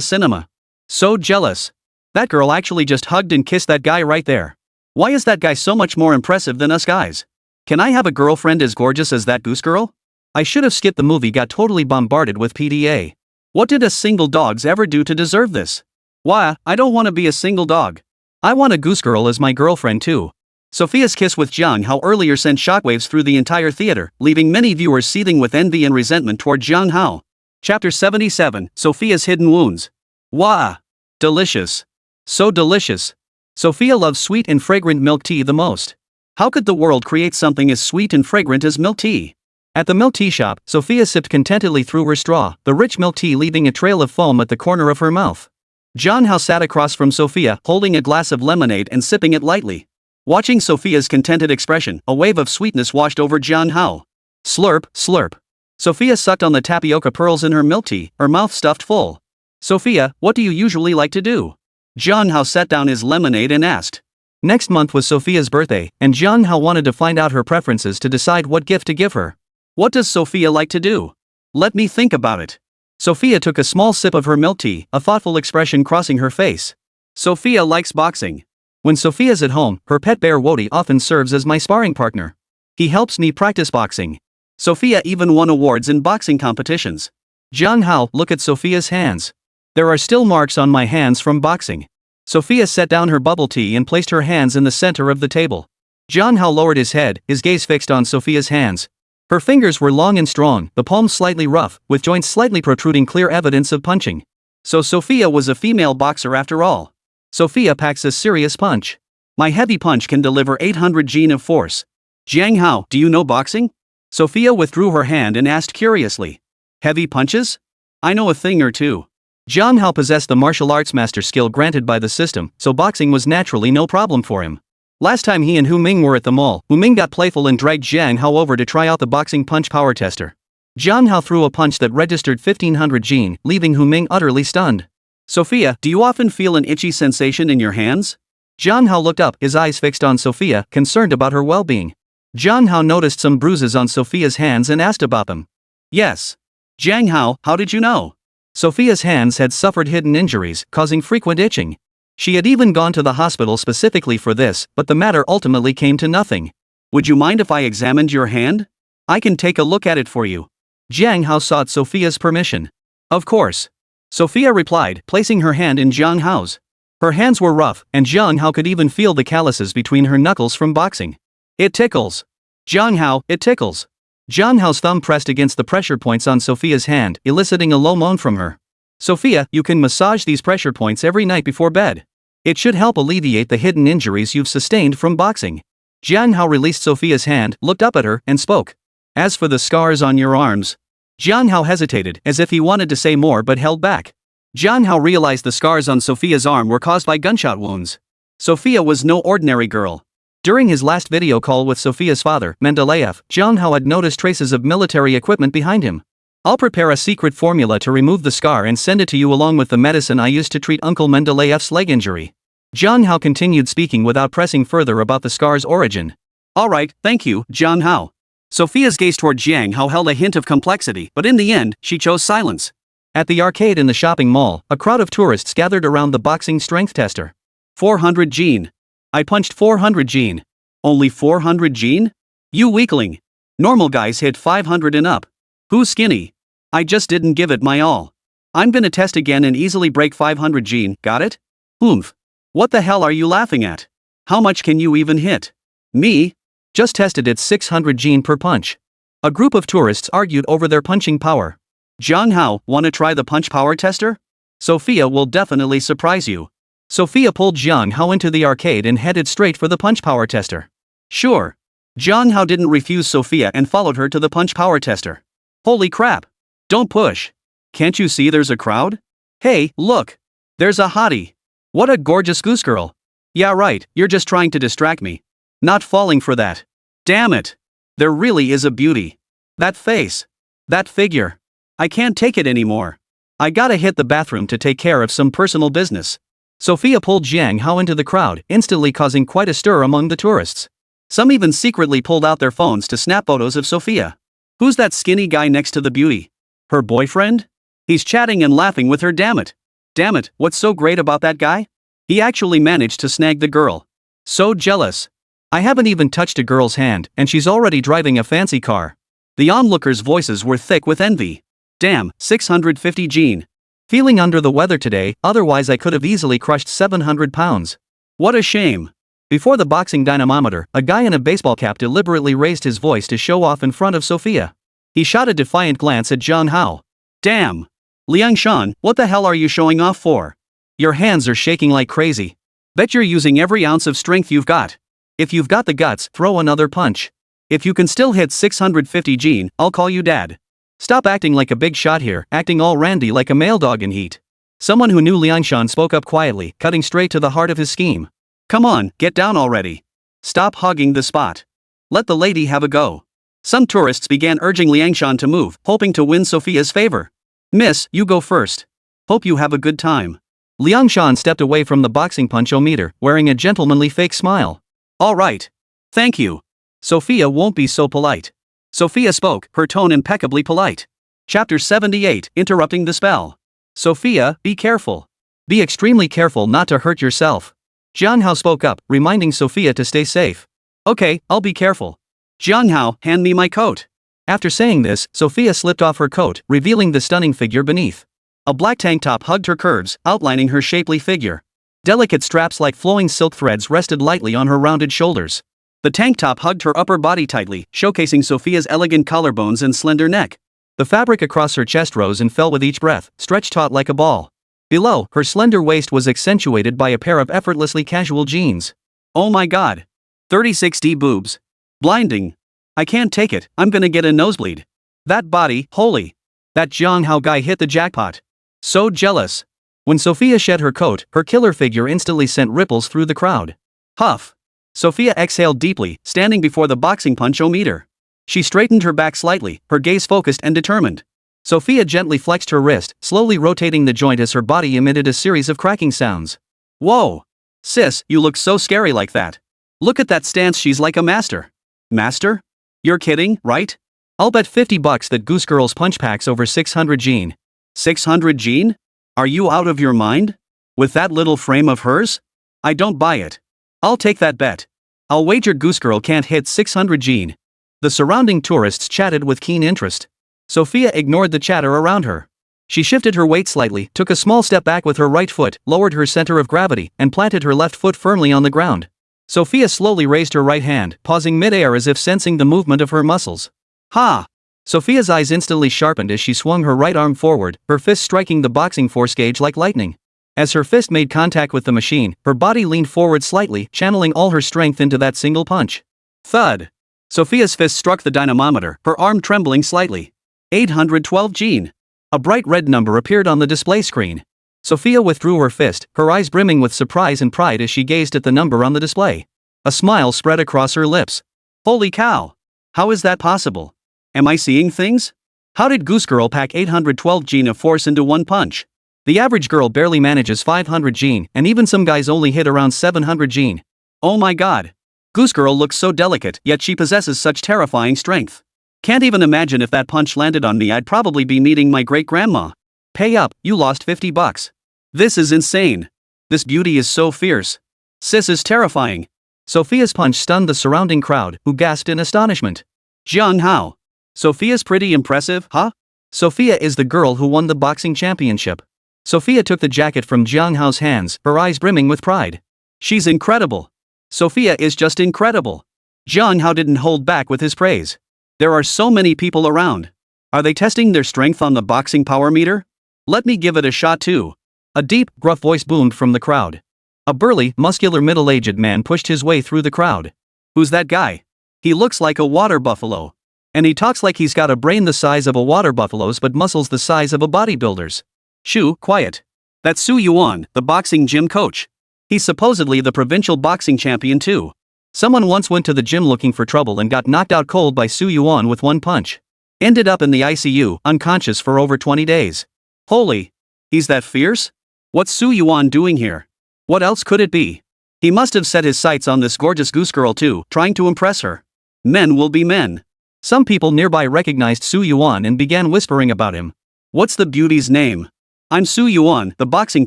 cinema. So jealous. That girl actually just hugged and kissed that guy right there. Why is that guy so much more impressive than us guys? Can I have a girlfriend as gorgeous as that goose girl? I should have skipped the movie, got totally bombarded with PDA. What did us single dogs ever do to deserve this? Why, I don't want to be a single dog. I want a goose girl as my girlfriend too. Sofia's kiss with Jiang Hao earlier sent shockwaves through the entire theater, leaving many viewers seething with envy and resentment toward Jiang Hao. Chapter 77, Sofia's Hidden Wounds. Wah! Delicious. So delicious. Sofia loves sweet and fragrant milk tea the most. How could the world create something as sweet and fragrant as milk tea? At the milk tea shop, Sofia sipped contentedly through her straw, the rich milk tea leaving a trail of foam at the corner of her mouth. Jiang Hao sat across from Sofia, holding a glass of lemonade and sipping it lightly. Watching Sofia's contented expression, a wave of sweetness washed over Jiang Hao. Slurp, slurp. Sofia sucked on the tapioca pearls in her milk tea, her mouth stuffed full. Sofia, what do you usually like to do? Jiang Hao set down his lemonade and asked. Next month was Sofia's birthday, and Jiang Hao wanted to find out her preferences to decide what gift to give her. What does Sofia like to do? Let me think about it. Sofia took a small sip of her milk tea, a thoughtful expression crossing her face. Sofia likes boxing. When Sofia's at home, her pet bear Wody often serves as my sparring partner. He helps me practice boxing. Sofia even won awards in boxing competitions. Jiang Hao, look at Sofia's hands. There are still marks on my hands from boxing. Sofia set down her bubble tea and placed her hands in the center of the table. Jiang Hao lowered his head, his gaze fixed on Sofia's hands. Her fingers were long and strong, the palms slightly rough, with joints slightly protruding, clear evidence of punching. So Sofia was a female boxer after all. Sofia packs a serious punch. My heavy punch can deliver 800 Jin of force. Jiang Hao, do you know boxing? Sofia withdrew her hand and asked curiously. Heavy punches? I know a thing or two. Jiang Hao possessed the martial arts master skill granted by the system, so boxing was naturally no problem for him. Last time he and Hu Ming were at the mall, Hu Ming got playful and dragged Jiang Hao over to try out the boxing punch power tester. Jiang Hao threw a punch that registered 1500 Jin, leaving Hu Ming utterly stunned. Sofia, do you often feel an itchy sensation in your hands? Jiang Hao looked up, his eyes fixed on Sofia, concerned about her well-being. Jiang Hao noticed some bruises on Sofia's hands and asked about them. Yes. Jiang Hao, how did you know? Sofia's hands had suffered hidden injuries, causing frequent itching. She had even gone to the hospital specifically for this, but the matter ultimately came to nothing. Would you mind if I examined your hand? I can take a look at it for you. Jiang Hao sought Sofia's permission. Of course. Sofia replied, placing her hand in Jiang Hao's. Her hands were rough, and Jiang Hao could even feel the calluses between her knuckles from boxing. It tickles. Jiang Hao, it tickles. Jiang Hao's thumb pressed against the pressure points on Sofia's hand, eliciting a low moan from her. Sofia, you can massage these pressure points every night before bed. It should help alleviate the hidden injuries you've sustained from boxing. Jiang Hao released Sofia's hand, looked up at her, and spoke. As for the scars on your arms. Jiang Hao hesitated, as if he wanted to say more but held back. Jiang Hao realized the scars on Sofia's arm were caused by gunshot wounds. Sofia was no ordinary girl. During his last video call with Sofia's father, Mendeleev, Jiang Hao had noticed traces of military equipment behind him. I'll prepare a secret formula to remove the scar and send it to you along with the medicine I used to treat Uncle Mendeleev's leg injury. Jiang Hao continued speaking without pressing further about the scar's origin. Alright, thank you, Jiang Hao. Sofia's gaze toward Jiang Hao held a hint of complexity, but in the end, she chose silence. At the arcade in the shopping mall, a crowd of tourists gathered around the boxing strength tester. 400 Jin. I punched 400 Jin. Only 400 Jin? You weakling. Normal guys hit 500 and up. Who's skinny? I just didn't give it my all. I'm gonna test again and easily break 500 Jin, got it? Oomph. What the hell are you laughing at? How much can you even hit? Me? Just tested at 600 Jin per punch. A group of tourists argued over their punching power. Jiang Hao, wanna try the punch power tester? Sofia will definitely surprise you. Sofia pulled Jiang Hao into the arcade and headed straight for the punch power tester. Sure. Jiang Hao didn't refuse Sofia and followed her to the punch power tester. Holy crap. Don't push. Can't you see there's a crowd? Hey, look. There's a hottie. What a gorgeous goose girl. Yeah right, you're just trying to distract me. Not falling for that. Damn it. There really is a beauty. That face. That figure. I can't take it anymore. I gotta hit the bathroom to take care of some personal business. Sofia pulled Jiang Hao into the crowd, instantly causing quite a stir among the tourists. Some even secretly pulled out their phones to snap photos of Sofia. Who's that skinny guy next to the beauty? Her boyfriend? He's chatting and laughing with her, damn it. Damn it, what's so great about that guy? He actually managed to snag the girl. So jealous. I haven't even touched a girl's hand, and she's already driving a fancy car. The onlookers' voices were thick with envy. Damn, 650 Jin. Feeling under the weather today, otherwise I could have easily crushed 700 pounds. What a shame. Before the boxing dynamometer, a guy in a baseball cap deliberately raised his voice to show off in front of Sofia. He shot a defiant glance at Jiang Hao. Damn. Liang Shan, what the hell are you showing off for? Your hands are shaking like crazy. Bet you're using every ounce of strength you've got. If you've got the guts, throw another punch. If you can still hit 650 Jin, I'll call you dad. Stop acting like a big shot here, acting all randy like a male dog in heat. Someone who knew Liang Shan spoke up quietly, cutting straight to the heart of his scheme. Come on, get down already. Stop hogging the spot. Let the lady have a go. Some tourists began urging Liangshan to move, hoping to win Sofia's favor. "Miss, you go first. Hope you have a good time." Liangshan stepped away from the boxing punch-o-meter, wearing a gentlemanly fake smile. "All right. Thank you. Sofia won't be so polite." Sofia spoke, her tone impeccably polite. Chapter 78, Interrupting the Spell. "Sofia, be careful. Be extremely careful not to hurt yourself." Jiang Hao spoke up, reminding Sofia to stay safe. "Okay, I'll be careful. Jiang Hao, hand me my coat." After saying this, Sofia slipped off her coat, revealing the stunning figure beneath. A black tank top hugged her curves, outlining her shapely figure. Delicate straps like flowing silk threads rested lightly on her rounded shoulders. The tank top hugged her upper body tightly, showcasing Sofia's elegant collarbones and slender neck. The fabric across her chest rose and fell with each breath, stretched taut like a ball. Below, her slender waist was accentuated by a pair of effortlessly casual jeans. "Oh my god. 36D boobs. Blinding. I can't take it, I'm gonna get a nosebleed. That body, holy. That Jiang Hao guy hit the jackpot. So jealous." When Sofia shed her coat, her killer figure instantly sent ripples through the crowd. Huff. Sofia exhaled deeply, standing before the boxing punch-o-meter. She straightened her back slightly, her gaze focused and determined. Sofia gently flexed her wrist, slowly rotating the joint as her body emitted a series of cracking sounds. "Whoa. Sis, you look so scary like that. Look at that stance, she's like a master." "Master? You're kidding, right?" "I'll bet $50 that Goose Girl's punch packs over 600 gene. 600 gene? Are you out of your mind? With that little frame of hers? I don't buy it. I'll take that bet. I'll wager Goose Girl can't hit 600 gene." The surrounding tourists chatted with keen interest. Sofia ignored the chatter around her. She shifted her weight slightly, took a small step back with her right foot, lowered her center of gravity, and planted her left foot firmly on the ground. Sofia slowly raised her right hand, pausing mid-air as if sensing the movement of her muscles. "Ha!" Sofia's eyes instantly sharpened as she swung her right arm forward, her fist striking the boxing force gauge like lightning. As her fist made contact with the machine, her body leaned forward slightly, channeling all her strength into that single punch. Thud. Sofia's fist struck the dynamometer, her arm trembling slightly. 812 gene. A bright red number appeared on the display screen. Sofia withdrew her fist, her eyes brimming with surprise and pride as she gazed at the number on the display. A smile spread across her lips. "Holy cow! How is that possible? Am I seeing things? How did Goose Girl pack 812 gene of force into one punch? The average girl barely manages 500 gene, and even some guys only hit around 700 gene. Oh my god. Goose Girl looks so delicate, yet she possesses such terrifying strength. Can't even imagine if that punch landed on me, I'd probably be meeting my great-grandma. Pay up, you lost $50. This is insane. This beauty is so fierce. Sis is terrifying." Sofia's punch stunned the surrounding crowd, who gasped in astonishment. "Jiang Hao. Sofia's pretty impressive, huh?" Sofia is the girl who won the boxing championship. Sofia took the jacket from Jiang Hao's hands, her eyes brimming with pride. "She's incredible. Sofia is just incredible." Jiang Hao didn't hold back with his praise. "There are so many people around. Are they testing their strength on the boxing power meter? Let me give it a shot too." A deep, gruff voice boomed from the crowd. A burly, muscular middle-aged man pushed his way through the crowd. "Who's that guy? He looks like a water buffalo. And he talks like he's got a brain the size of a water buffalo's but muscles the size of a bodybuilder's." "Shoo, quiet. That's Su Yuan, the boxing gym coach. He's supposedly the provincial boxing champion too. Someone once went to the gym looking for trouble and got knocked out cold by Su Yuan with one punch. Ended up in the ICU, unconscious for over 20 days. Holy. He's that fierce? What's Su Yuan doing here? What else could it be? He must have set his sights on this gorgeous Goose Girl too, trying to impress her. Men will be men." Some people nearby recognized Su Yuan and began whispering about him. "What's the beauty's name?" "I'm Su Yuan, the boxing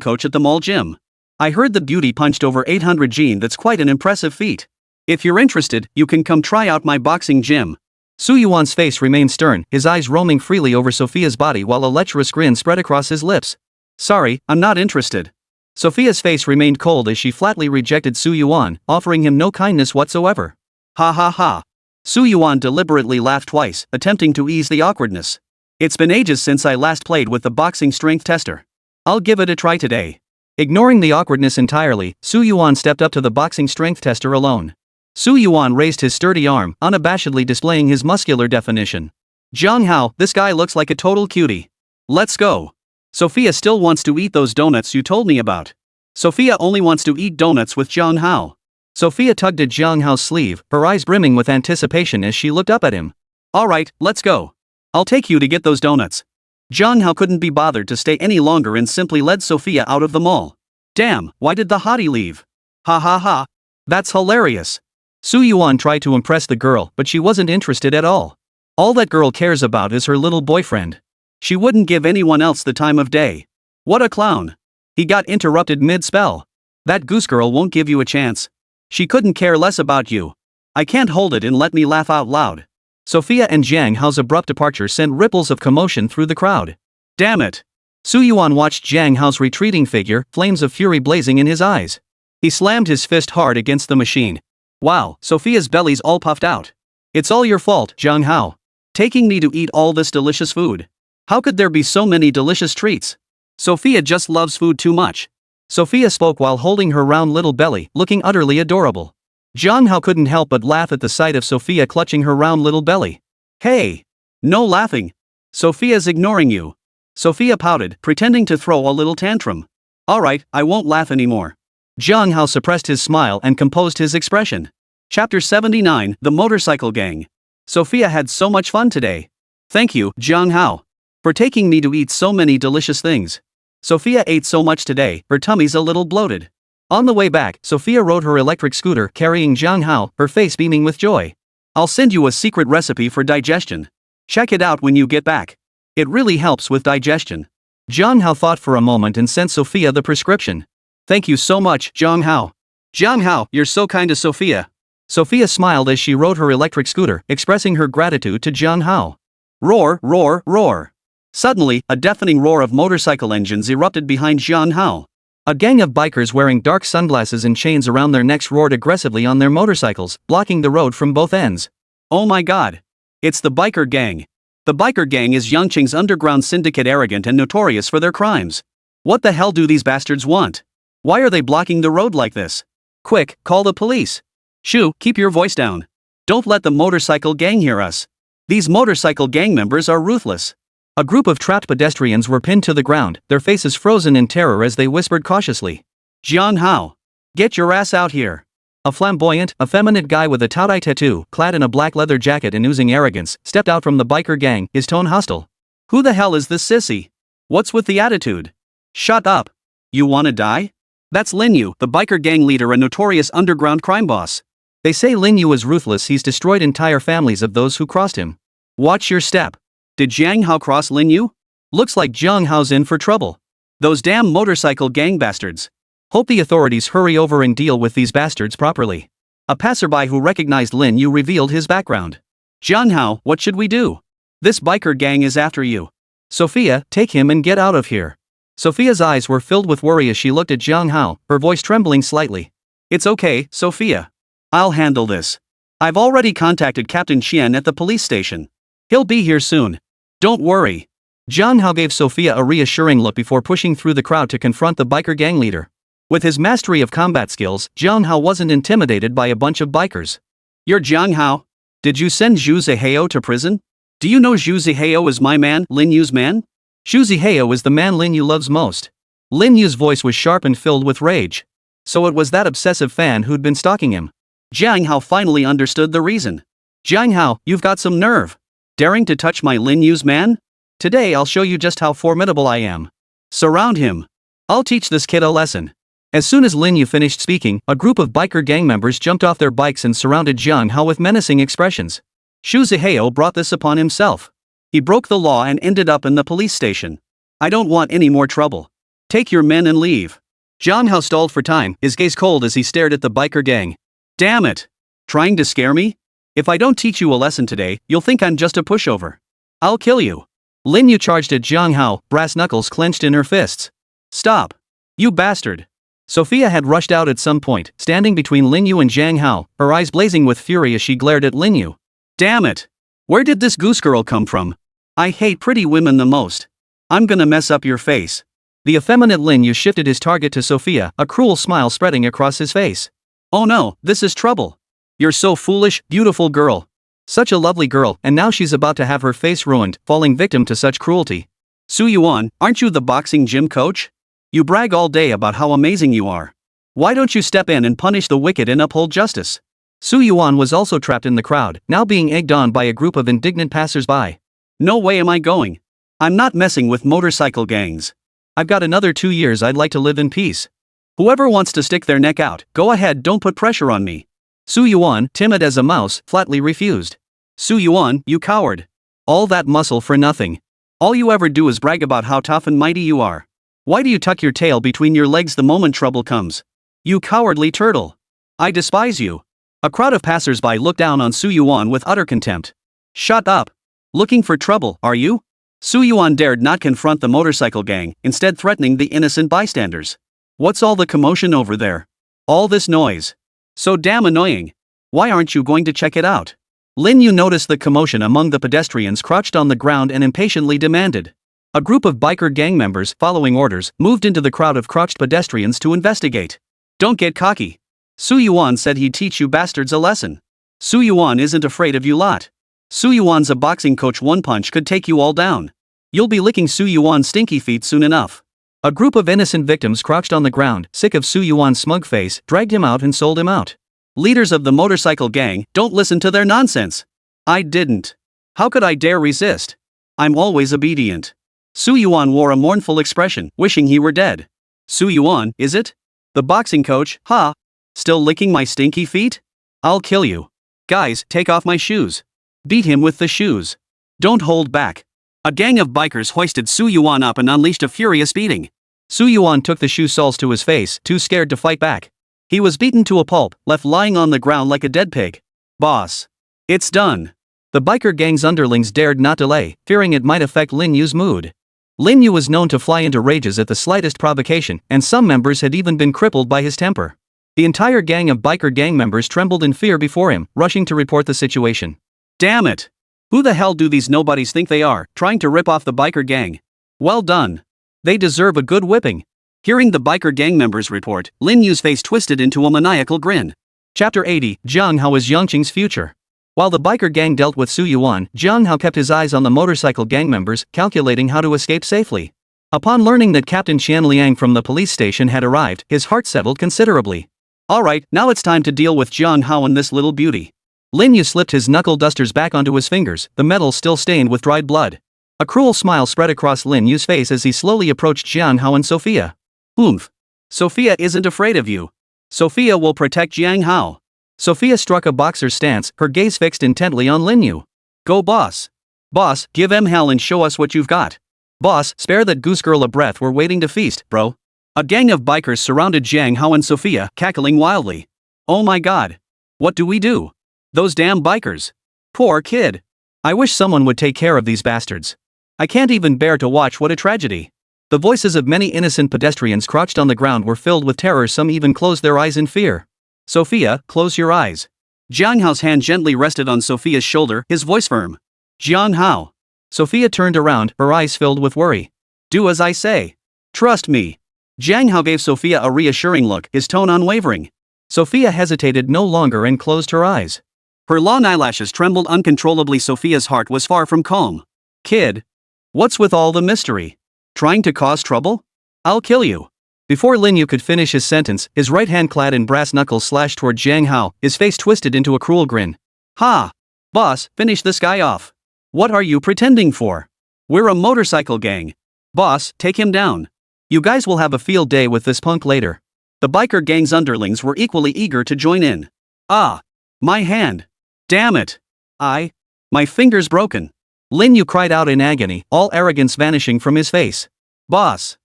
coach at the mall gym. I heard the beauty punched over 800 gene. That's quite an impressive feat. If you're interested, you can come try out my boxing gym." Su Yuan's face remained stern, his eyes roaming freely over Sofia's body while a lecherous grin spread across his lips. "Sorry, I'm not interested." Sofia's face remained cold as she flatly rejected Su Yuan, offering him no kindness whatsoever. "Ha ha ha." Su Yuan deliberately laughed twice, attempting to ease the awkwardness. "It's been ages since I last played with the boxing strength tester. I'll give it a try today." Ignoring the awkwardness entirely, Su Yuan stepped up to the boxing strength tester alone. Su Yuan raised his sturdy arm, unabashedly displaying his muscular definition. "Jiang Hao, this guy looks like a total cutie. Let's go. Sofia still wants to eat those donuts you told me about." Sofia only wants to eat donuts with Jiang Hao. Sofia tugged at Jiang Hao's sleeve, her eyes brimming with anticipation as she looked up at him. Alright, let's go. I'll take you to get those donuts. Jiang Hao couldn't be bothered to stay any longer and simply led Sofia out of the mall. Damn, why did the hottie leave? Ha ha ha. That's hilarious. Su Yuan tried to impress the girl, but she wasn't interested at all. All that girl cares about is her little boyfriend. She wouldn't give anyone else the time of day. What a clown. He got interrupted mid-spell. That goose girl won't give you a chance. She couldn't care less about you. I can't hold it and let me laugh out loud. Sofia and Jiang Hao's abrupt departure sent ripples of commotion through the crowd. Damn it. Su Yuan watched Jiang Hao's retreating figure, flames of fury blazing in his eyes. He slammed his fist hard against the machine. Wow, Sofia's belly's all puffed out. It's all your fault, Jiang Hao. Taking me to eat all this delicious food. How could there be so many delicious treats? Sofia just loves food too much. Sofia spoke while holding her round little belly, looking utterly adorable. Jiang Hao couldn't help but laugh at the sight of Sofia clutching her round little belly. Hey! No laughing. Sofia's ignoring you. Sofia pouted, pretending to throw a little tantrum. Alright, I won't laugh anymore. Jiang Hao suppressed his smile and composed his expression. Chapter 79, The Motorcycle Gang. Sofia had so much fun today. Thank you, Jiang Hao, for taking me to eat so many delicious things. Sofia ate so much today, her tummy's a little bloated. On the way back, Sofia rode her electric scooter carrying Jiang Hao, her face beaming with joy. I'll send you a secret recipe for digestion. Check it out when you get back. It really helps with digestion. Jiang Hao thought for a moment and sent Sofia the prescription. Thank you so much, Jiang Hao. Jiang Hao, you're so kind to Sofia. Sofia smiled as she rode her electric scooter, expressing her gratitude to Jiang Hao. Roar, roar, roar. Suddenly, a deafening roar of motorcycle engines erupted behind Jiang Hao. A gang of bikers wearing dark sunglasses and chains around their necks roared aggressively on their motorcycles, blocking the road from both ends. Oh my god. It's the biker gang. The biker gang is Yangqing's underground syndicate, arrogant and notorious for their crimes. What the hell do these bastards want? Why are they blocking the road like this? Quick, call the police. Shu, keep your voice down. Don't let the motorcycle gang hear us. These motorcycle gang members are ruthless. A group of trapped pedestrians were pinned to the ground, their faces frozen in terror as they whispered cautiously. Jiang Hao. Get your ass out here. A flamboyant, effeminate guy with a tie-dye tattoo, clad in a black leather jacket and oozing arrogance, stepped out from the biker gang, his tone hostile. Who the hell is this sissy? What's with the attitude? Shut up. You wanna die? That's Lin Yu, the biker gang leader and notorious underground crime boss. They say Lin Yu is ruthless, he's destroyed entire families of those who crossed him. Watch your step. Did Jiang Hao cross Lin Yu? Looks like Jiang Hao's in for trouble. Those damn motorcycle gang bastards. Hope the authorities hurry over and deal with these bastards properly. A passerby who recognized Lin Yu revealed his background. Jiang Hao, what should we do? This biker gang is after you. Sofia, take him and get out of here. Sofia's eyes were filled with worry as she looked at Jiang Hao, her voice trembling slightly. It's okay, Sofia. I'll handle this. I've already contacted Captain Qian at the police station. He'll be here soon. Don't worry. Jiang Hao gave Sofia a reassuring look before pushing through the crowd to confront the biker gang leader. With his mastery of combat skills, Jiang Hao wasn't intimidated by a bunch of bikers. You're Jiang Hao? Did you send Zhu Zihao to prison? Do you know Zhu Zihao is my man, Lin Yu's man? Zhu Zihao is the man Lin Yu loves most. Lin Yu's voice was sharp and filled with rage. So it was that obsessive fan who'd been stalking him. Jiang Hao finally understood the reason. Jiang Hao, you've got some nerve. Daring to touch my Lin Yu's man? Today I'll show you just how formidable I am. Surround him. I'll teach this kid a lesson. As soon as Lin Yu finished speaking, a group of biker gang members jumped off their bikes and surrounded Jiang Hao with menacing expressions. Zhu Zihao brought this upon himself. He broke the law and ended up in the police station. I don't want any more trouble. Take your men and leave. Jiang Hao stalled for time, his gaze cold as he stared at the biker gang. Damn it! Trying to scare me? If I don't teach you a lesson today, you'll think I'm just a pushover. I'll kill you. Lin Yu charged at Jiang Hao, brass knuckles clenched in her fists. Stop. You bastard. Sofia had rushed out at some point, standing between Lin Yu and Jiang Hao, her eyes blazing with fury as she glared at Lin Yu. Damn it. Where did this goose girl come from? I hate pretty women the most. I'm gonna mess up your face. The effeminate Lin Yu shifted his target to Sofia, a cruel smile spreading across his face. Oh no, this is trouble. You're so foolish, beautiful girl. Such a lovely girl, and now she's about to have her face ruined, falling victim to such cruelty. Su Yuan, aren't you the boxing gym coach? You brag all day about how amazing you are. Why don't you step in and punish the wicked and uphold justice? Su Yuan was also trapped in the crowd, now being egged on by a group of indignant passers-by. No way am I going. I'm not messing with motorcycle gangs. I've got another 2 years I'd like to live in peace. Whoever wants to stick their neck out, go ahead, don't put pressure on me. Su Yuan, timid as a mouse, flatly refused. Su Yuan, you coward. All that muscle for nothing. All you ever do is brag about how tough and mighty you are. Why do you tuck your tail between your legs the moment trouble comes? You cowardly turtle. I despise you. A crowd of passers-by looked down on Su Yuan with utter contempt. Shut up. Looking for trouble, are you? Su Yuan dared not confront the motorcycle gang, instead threatening the innocent bystanders. What's all the commotion over there? All this noise. So damn annoying. Why aren't you going to check it out? Lin Yu noticed the commotion among the pedestrians crouched on the ground and impatiently demanded. A group of biker gang members, following orders, moved into the crowd of crouched pedestrians to investigate. Don't get cocky. Su Yuan said he'd teach you bastards a lesson. Su Yuan isn't afraid of you lot. Su Yuan's a boxing coach, one punch could take you all down. You'll be licking Su Yuan's stinky feet soon enough. A group of innocent victims crouched on the ground, sick of Su Yuan's smug face, dragged him out and sold him out. Leaders of the motorcycle gang, don't listen to their nonsense. I didn't. How could I dare resist? I'm always obedient. Su Yuan wore a mournful expression, wishing he were dead. Su Yuan, is it? The boxing coach, huh? Still licking my stinky feet? I'll kill you. Guys, take off my shoes. Beat him with the shoes. Don't hold back. A gang of bikers hoisted Su Yuan up and unleashed a furious beating. Su Yuan took the shoe soles to his face, too scared to fight back. He was beaten to a pulp, left lying on the ground like a dead pig. Boss. It's done. The biker gang's underlings dared not delay, fearing it might affect Lin Yu's mood. Lin Yu was known to fly into rages at the slightest provocation, and some members had even been crippled by his temper. The entire gang of biker gang members trembled in fear before him, rushing to report the situation. Damn it! Who the hell do these nobodies think they are, trying to rip off the biker gang? Well done. They deserve a good whipping. Hearing the biker gang members report, Lin Yu's face twisted into a maniacal grin. Chapter 80, Jiang Hao is Yangqing's future. While the biker gang dealt with Su Yuan, Jiang Hao kept his eyes on the motorcycle gang members, calculating how to escape safely. Upon learning that Captain Qian Liang from the police station had arrived, his heart settled considerably. Alright, now it's time to deal with Jiang Hao and this little beauty. Lin Yu slipped his knuckle dusters back onto his fingers, the metal still stained with dried blood. A cruel smile spread across Lin Yu's face as he slowly approached Jiang Hao and Sofia. Oomph. Sofia isn't afraid of you. Sofia will protect Jiang Hao. Sofia struck a boxer's stance, her gaze fixed intently on Lin Yu. Go boss. Boss, give 'em hell and show us what you've got. Boss, spare that goose girl a breath, we're waiting to feast, bro. A gang of bikers surrounded Jiang Hao and Sofia, cackling wildly. Oh my god. What do we do? Those damn bikers. Poor kid. I wish someone would take care of these bastards. I can't even bear to watch, what a tragedy. The voices of many innocent pedestrians crouched on the ground were filled with terror, some even closed their eyes in fear. Sofia, close your eyes. Jiang Hao's hand gently rested on Sofia's shoulder, his voice firm. Jiang Hao. Sofia turned around, her eyes filled with worry. Do as I say. Trust me. Jiang Hao gave Sofia a reassuring look, his tone unwavering. Sofia hesitated no longer and closed her eyes. Her long eyelashes trembled uncontrollably. Sofia's heart was far from calm. Kid. What's with all the mystery? Trying to cause trouble? I'll kill you. Before Lin Yu could finish his sentence, his right hand clad in brass knuckles slashed toward Jiang Hao, his face twisted into a cruel grin. Ha! Boss, finish this guy off. What are you pretending for? We're a motorcycle gang. Boss, take him down. You guys will have a field day with this punk later. The biker gang's underlings were equally eager to join in. Ah! My hand. Damn it. My finger's broken. Lin Yu cried out in agony, all arrogance vanishing from his face. Boss,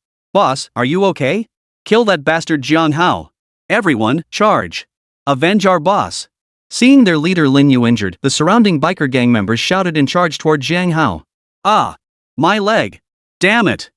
are you okay? Kill that bastard Jiang Hao. Everyone, charge. Avenge our boss. Seeing their leader Lin Yu injured, the surrounding biker gang members shouted and charged toward Jiang Hao. Ah! My leg. Damn it,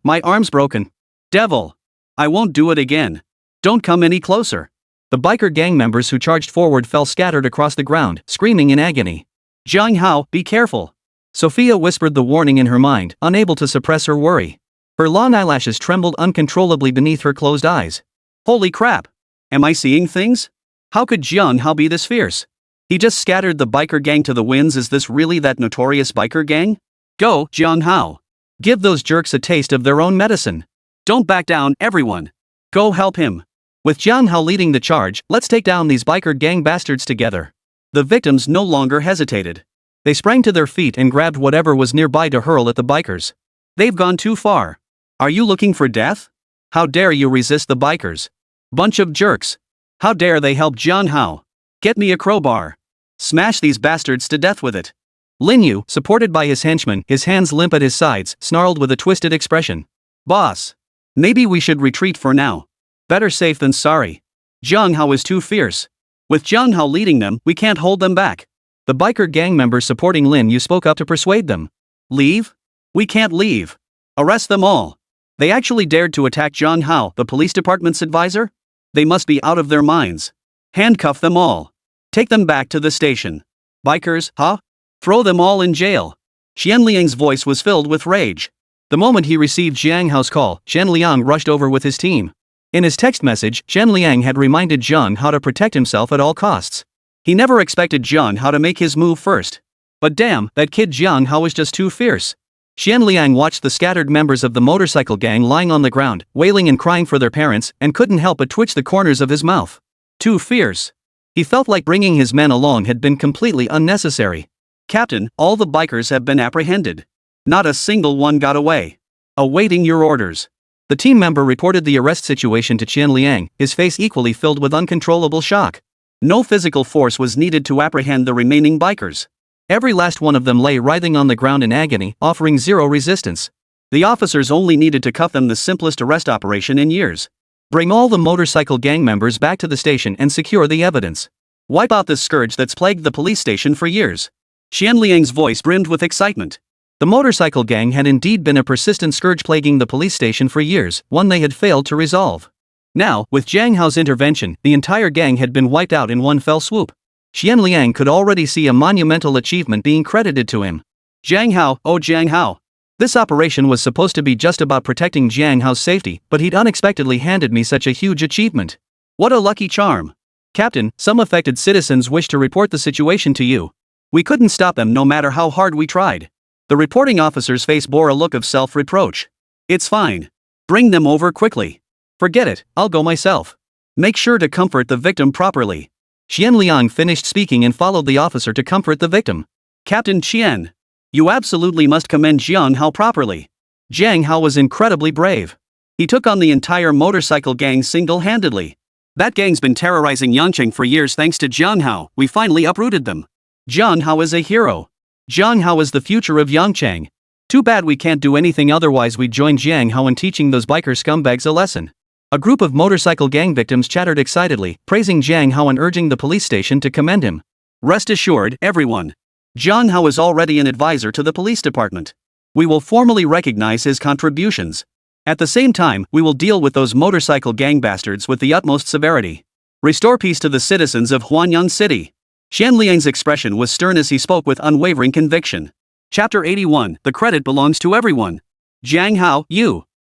my arm's broken. Devil. I won't do it again. Don't come any closer. The biker gang members who charged forward fell scattered across the ground, screaming in agony. Jiang Hao, be careful. Sofia whispered the warning in her mind, unable to suppress her worry. Her long eyelashes trembled uncontrollably beneath her closed eyes. Holy crap! Am I seeing things? How could Jiang Hao be this fierce? He just scattered the biker gang to the winds. Is this really that notorious biker gang? Go, Jiang Hao. Give those jerks a taste of their own medicine. Don't back down, everyone. Go help him. With Jiang Hao leading the charge, let's take down these biker gang bastards together. The victims no longer hesitated. They sprang to their feet and grabbed whatever was nearby to hurl at the bikers. They've gone too far. Are you looking for death? How dare you resist the bikers? Bunch of jerks. How dare they help Jiang Hao? Get me a crowbar. Smash these bastards to death with it. Lin Yu, supported by his henchmen, his hands limp at his sides, snarled with a twisted expression. Boss. Maybe we should retreat for now. Better safe than sorry. Jiang Hao is too fierce. With Jiang Hao leading them, we can't hold them back. The biker gang members supporting Lin Yu spoke up to persuade them. Leave? We can't leave. Arrest them all. They actually dared to attack Jiang Hao, the police department's advisor? They must be out of their minds. Handcuff them all. Take them back to the station. Bikers, huh? Throw them all in jail. Qianliang's voice was filled with rage. The moment he received Jiang Hao's call, Qianliang rushed over with his team. In his text message, Qianliang had reminded Jiang Hao to protect himself at all costs. He never expected Jiang Hao to make his move first. But damn, that kid Jiang Hao was just too fierce. Qianliang watched the scattered members of the motorcycle gang lying on the ground, wailing and crying for their parents, and couldn't help but twitch the corners of his mouth. Too fierce. He felt like bringing his men along had been completely unnecessary. Captain, all the bikers have been apprehended. Not a single one got away. Awaiting your orders. The team member reported the arrest situation to Qianliang, his face equally filled with uncontrollable shock. No physical force was needed to apprehend the remaining bikers. Every last one of them lay writhing on the ground in agony, offering zero resistance. The officers only needed to cuff them, the simplest arrest operation in years. Bring all the motorcycle gang members back to the station and secure the evidence. Wipe out this scourge that's plagued the police station for years. Qianliang's voice brimmed with excitement. The motorcycle gang had indeed been a persistent scourge plaguing the police station for years, one they had failed to resolve. Now, with Jiang Hao's intervention, the entire gang had been wiped out in one fell swoop. Qianliang could already see a monumental achievement being credited to him. Jiang Hao, oh Jiang Hao. This operation was supposed to be just about protecting Jiang Hao's safety, but he'd unexpectedly handed me such a huge achievement. What a lucky charm. Captain, some affected citizens wish to report the situation to you. We couldn't stop them no matter how hard we tried. The reporting officer's face bore a look of self-reproach. It's fine. Bring them over quickly. Forget it, I'll go myself. Make sure to comfort the victim properly. Qianliang finished speaking and followed the officer to comfort the victim. Captain Qian. You absolutely must commend Jiang Hao properly. Jiang Hao was incredibly brave. He took on the entire motorcycle gang single-handedly. That gang's been terrorizing Yangcheng for years. Thanks to Jiang Hao, we finally uprooted them. Jiang Hao is a hero. Jiang Hao is the future of Yangcheng. Too bad we can't do anything, otherwise we'd join Jiang Hao in teaching those biker scumbags a lesson. A group of motorcycle gang victims chattered excitedly, praising Jiang Hao and urging the police station to commend him. Rest assured, everyone. Jiang Hao is already an advisor to the police department. We will formally recognize his contributions. At the same time, we will deal with those motorcycle gang bastards with the utmost severity. Restore peace to the citizens of Huanyang City. Qianliang's expression was stern as he spoke with unwavering conviction. Chapter 81, the credit belongs to everyone. Jiang Hao,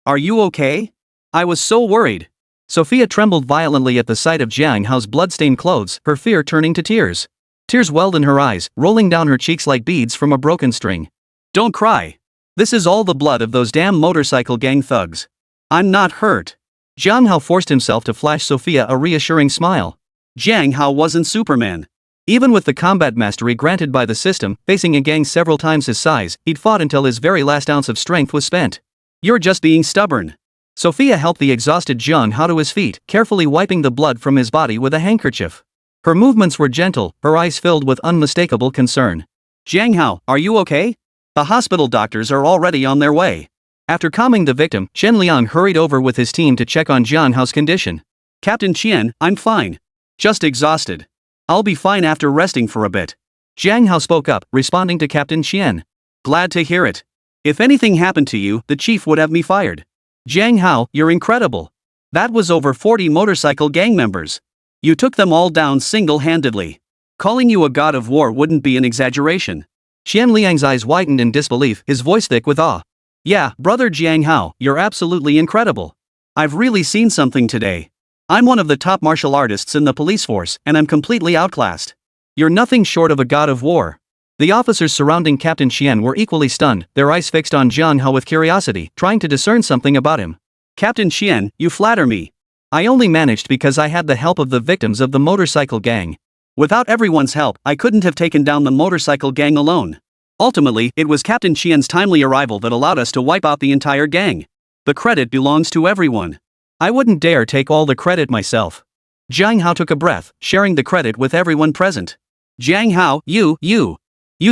are you okay? I was so worried. Sofia trembled violently at the sight of Jiang Hao's blood-stained clothes, her fear turning to tears. Tears welled in her eyes, rolling down her cheeks like beads from a broken string. Don't cry. This is all the blood of those damn motorcycle gang thugs. I'm not hurt. Jiang Hao forced himself to flash Sofia a reassuring smile. Jiang Hao wasn't Superman. Even with the combat mastery granted by the system, facing a gang several times his size, he'd fought until his very last ounce of strength was spent. You're just being stubborn. Sofia helped the exhausted Jiang Hao to his feet, carefully wiping the blood from his body with a handkerchief. Her movements were gentle, her eyes filled with unmistakable concern. Jiang Hao, are you okay? The hospital doctors are already on their way. After calming the victim, Qianliang hurried over with his team to check on Jiang Hao's condition. Captain Qian, I'm fine. Just exhausted. I'll be fine after resting for a bit. Jiang Hao spoke up, responding to Captain Qian. Glad to hear it. If anything happened to you, the chief would have me fired. Jiang Hao, you're incredible. That was over 40 motorcycle gang members. You took them all down single-handedly. Calling you a god of war wouldn't be an exaggeration. Qianliang's eyes widened in disbelief, his voice thick with awe. Yeah, brother Jiang Hao, you're absolutely incredible. I've really seen something today. I'm one of the top martial artists in the police force, and I'm completely outclassed. You're nothing short of a god of war. The officers surrounding Captain Qian were equally stunned, their eyes fixed on Jiang Hao with curiosity, trying to discern something about him. Captain Qian, you flatter me. I only managed because I had the help of the victims of the motorcycle gang. Without everyone's help, I couldn't have taken down the motorcycle gang alone. Ultimately, it was Captain Qian's timely arrival that allowed us to wipe out the entire gang. The credit belongs to everyone. I wouldn't dare take all the credit myself. Jiang Hao took a breath, sharing the credit with everyone present. Jiang Hao, you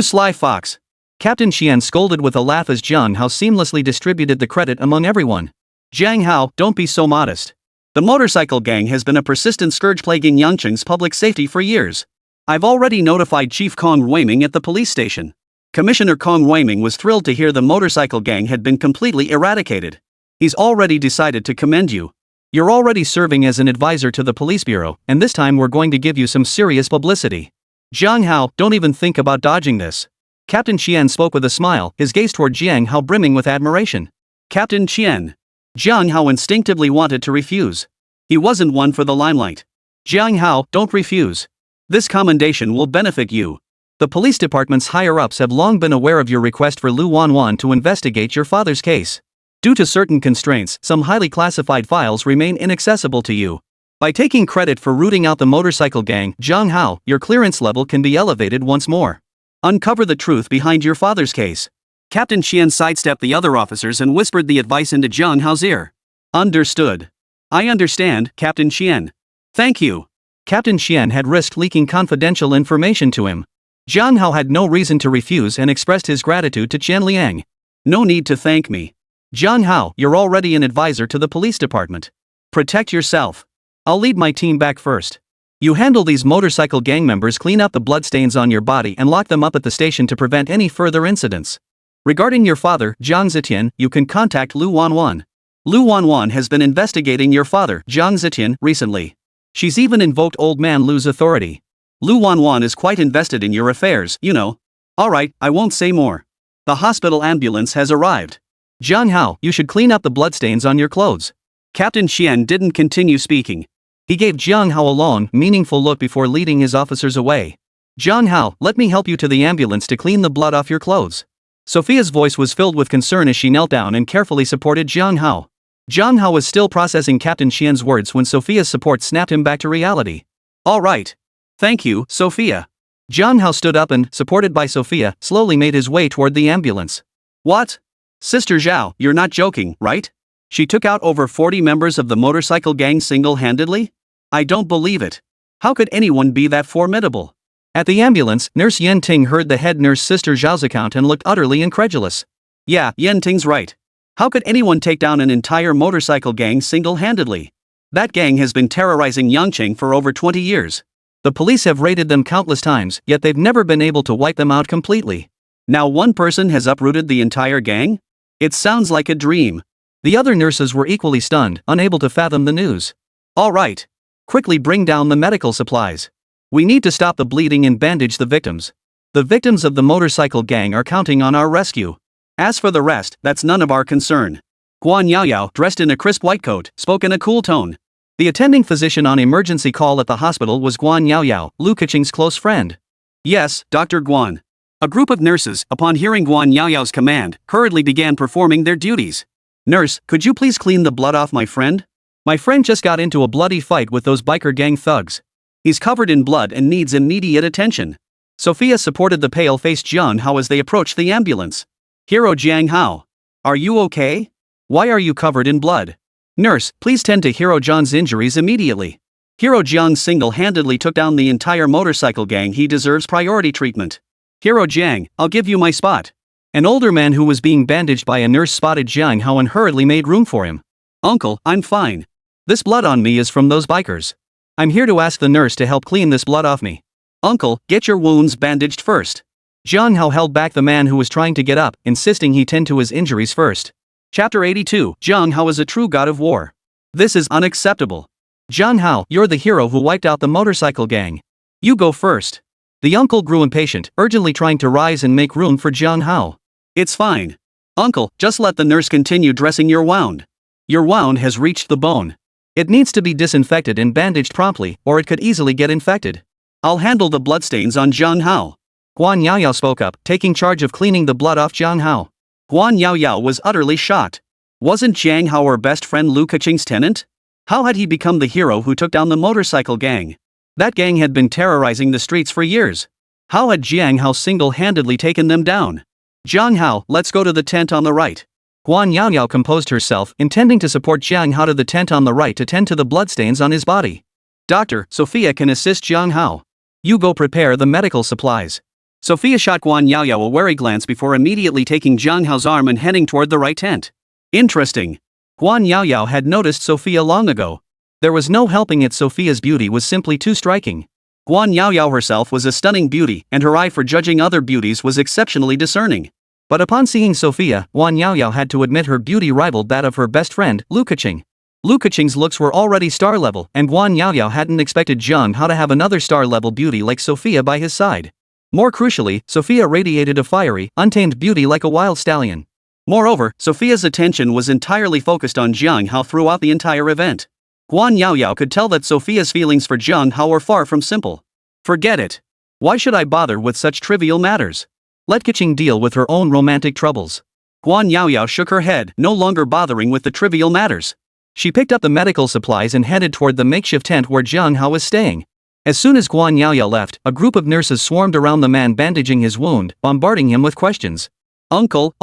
sly fox. Captain Qian scolded with a laugh as Jiang Hao seamlessly distributed the credit among everyone. Jiang Hao, don't be so modest. The motorcycle gang has been a persistent scourge plaguing Yangcheng's public safety for years. I've already notified Chief Kong Weiming at the police station. Commissioner Kong Weiming was thrilled to hear the motorcycle gang had been completely eradicated. He's already decided to commend you. You're already serving as an advisor to the police bureau, and this time we're going to give you some serious publicity. Jiang Hao, don't even think about dodging this. Captain Qian spoke with a smile, his gaze toward Jiang Hao brimming with admiration. Captain Qian. Jiang Hao instinctively wanted to refuse. He wasn't one for the limelight. Jiang Hao, don't refuse. This commendation will benefit you. The police department's higher-ups have long been aware of your request for Lu Wanwan to investigate your father's case. Due to certain constraints, some highly classified files remain inaccessible to you. By taking credit for rooting out the motorcycle gang, Jiang Hao, your clearance level can be elevated once more. Uncover the truth behind your father's case. Captain Qian sidestepped the other officers and whispered the advice into Jiang Hao's ear. Understood. I understand, Captain Qian. Thank you. Captain Qian had risked leaking confidential information to him. Jiang Hao had no reason to refuse and expressed his gratitude to Chen Liang. No need to thank me. Jiang Hao, you're already an advisor to the police department. Protect yourself. I'll lead my team back first. You handle these motorcycle gang members, clean up the bloodstains on your body and lock them up at the station to prevent any further incidents. Regarding your father, Jiang Zetian, you can contact Lu Wanwan. Lu Wanwan has been investigating your father, Jiang Zetian, recently. She's even invoked old man Lu's authority. Lu Wanwan is quite invested in your affairs, you know. Alright, I won't say more. The hospital ambulance has arrived. Jiang Hao, you should clean up the bloodstains on your clothes. Captain Qian didn't continue speaking. He gave Jiang Hao a long, meaningful look before leading his officers away. Jiang Hao, let me help you to the ambulance to clean the blood off your clothes. Sofia's voice was filled with concern as she knelt down and carefully supported Jiang Hao. Jiang Hao was still processing Captain Qian's words when Sofia's support snapped him back to reality. All right. Thank you, Sofia. Jiang Hao stood up and, supported by Sofia, slowly made his way toward the ambulance. What? Sister Zhao, you're not joking, right? She took out over 40 members of the motorcycle gang single-handedly? I don't believe it. How could anyone be that formidable? At the ambulance, Nurse Yen Ting heard the head nurse Sister Zhao's account and looked utterly incredulous. Yeah, Yen Ting's right. How could anyone take down an entire motorcycle gang single-handedly? That gang has been terrorizing Yangcheng for over 20 years. The police have raided them countless times, yet they've never been able to wipe them out completely. Now one person has uprooted the entire gang? It sounds like a dream. The other nurses were equally stunned, unable to fathom the news. All right. Quickly bring down the medical supplies. We need to stop the bleeding and bandage the victims. The victims of the motorcycle gang are counting on our rescue. As for the rest, that's none of our concern. Guan Yaoyao, dressed in a crisp white coat, spoke in a cool tone. The attending physician on emergency call at the hospital was Guan Yaoyao, Lu Keqing's close friend. Yes, Dr. Guan. A group of nurses, upon hearing Guan Yaoyao's command, hurriedly began performing their duties. Nurse, could you please clean the blood off my friend? My friend just got into a bloody fight with those biker gang thugs. He's covered in blood and needs immediate attention. Sofia supported the pale-faced Jiang Hao as they approached the ambulance. Hero Jiang Hao. Are you okay? Why are you covered in blood? Nurse, please tend to Hero Jiang's injuries immediately. Hero Jiang single-handedly took down the entire motorcycle gang. He deserves priority treatment. Hero Jiang, I'll give you my spot. An older man who was being bandaged by a nurse spotted Jiang Hao and hurriedly made room for him. Uncle, I'm fine. This blood on me is from those bikers. I'm here to ask the nurse to help clean this blood off me. Uncle, get your wounds bandaged first. Jiang Hao held back the man who was trying to get up, insisting he tend to his injuries first. Chapter 82, Jiang Hao is a true god of war. This is unacceptable. Jiang Hao, you're the hero who wiped out the motorcycle gang. You go first. The uncle grew impatient, urgently trying to rise and make room for Jiang Hao. It's fine. Uncle, just let the nurse continue dressing your wound. Your wound has reached the bone. It needs to be disinfected and bandaged promptly, or it could easily get infected. I'll handle the bloodstains on Jiang Hao. Guan Yaoyao spoke up, taking charge of cleaning the blood off Jiang Hao. Guan Yaoyao was utterly shocked. Wasn't Jiang Hao her best friend Lu Keqing's tenant? How had he become the hero who took down the motorcycle gang? That gang had been terrorizing the streets for years. How had Jiang Hao single-handedly taken them down? Jiang Hao, let's go to the tent on the right. Guan Yaoyao composed herself, intending to support Jiang Hao to the tent on the right to tend to the bloodstains on his body. Doctor, Sofia can assist Jiang Hao. You go prepare the medical supplies. Sofia shot Guan Yaoyao a wary glance before immediately taking Jiang Hao's arm and heading toward the right tent. Interesting. Guan Yaoyao had noticed Sofia long ago. There was no helping it, Sofia's beauty was simply too striking. Guan Yaoyao herself was a stunning beauty, and her eye for judging other beauties was exceptionally discerning. But upon seeing Sofia, Guan Yaoyao had to admit her beauty rivaled that of her best friend, Lu Keqing. Lu Keqing's looks were already star-level, and Guan Yaoyao hadn't expected Jiang Hao to have another star-level beauty like Sofia by his side. More crucially, Sofia radiated a fiery, untamed beauty like a wild stallion. Moreover, Sofia's attention was entirely focused on Jiang Hao throughout the entire event. Guan Yaoyao could tell that Sofia's feelings for Jiang Hao were far from simple. Forget it. Why should I bother with such trivial matters? Let Keqing deal with her own romantic troubles. Guan Yaoyao shook her head, no longer bothering with the trivial matters. She picked up the medical supplies and headed toward the makeshift tent where Jiang Hao was staying. As soon as Guan Yaoyao left, a group of nurses swarmed around the man bandaging his wound, bombarding him with questions. Uncle,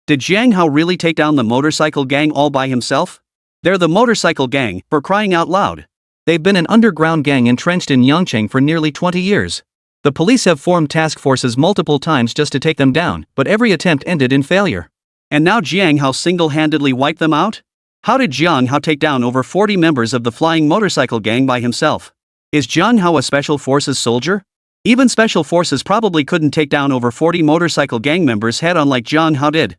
did Jiang Hao really take down the motorcycle gang all by himself? They're the motorcycle gang, for crying out loud. They've been an underground gang entrenched in Yangcheng for nearly 20 years. The police have formed task forces multiple times just to take them down, but every attempt ended in failure. And now Jiang Hao single-handedly wiped them out? How did Jiang Hao take down over 40 members of the flying motorcycle gang by himself? Is Jiang Hao a special forces soldier? Even special forces probably couldn't take down over 40 motorcycle gang members head-on like Jiang Hao did.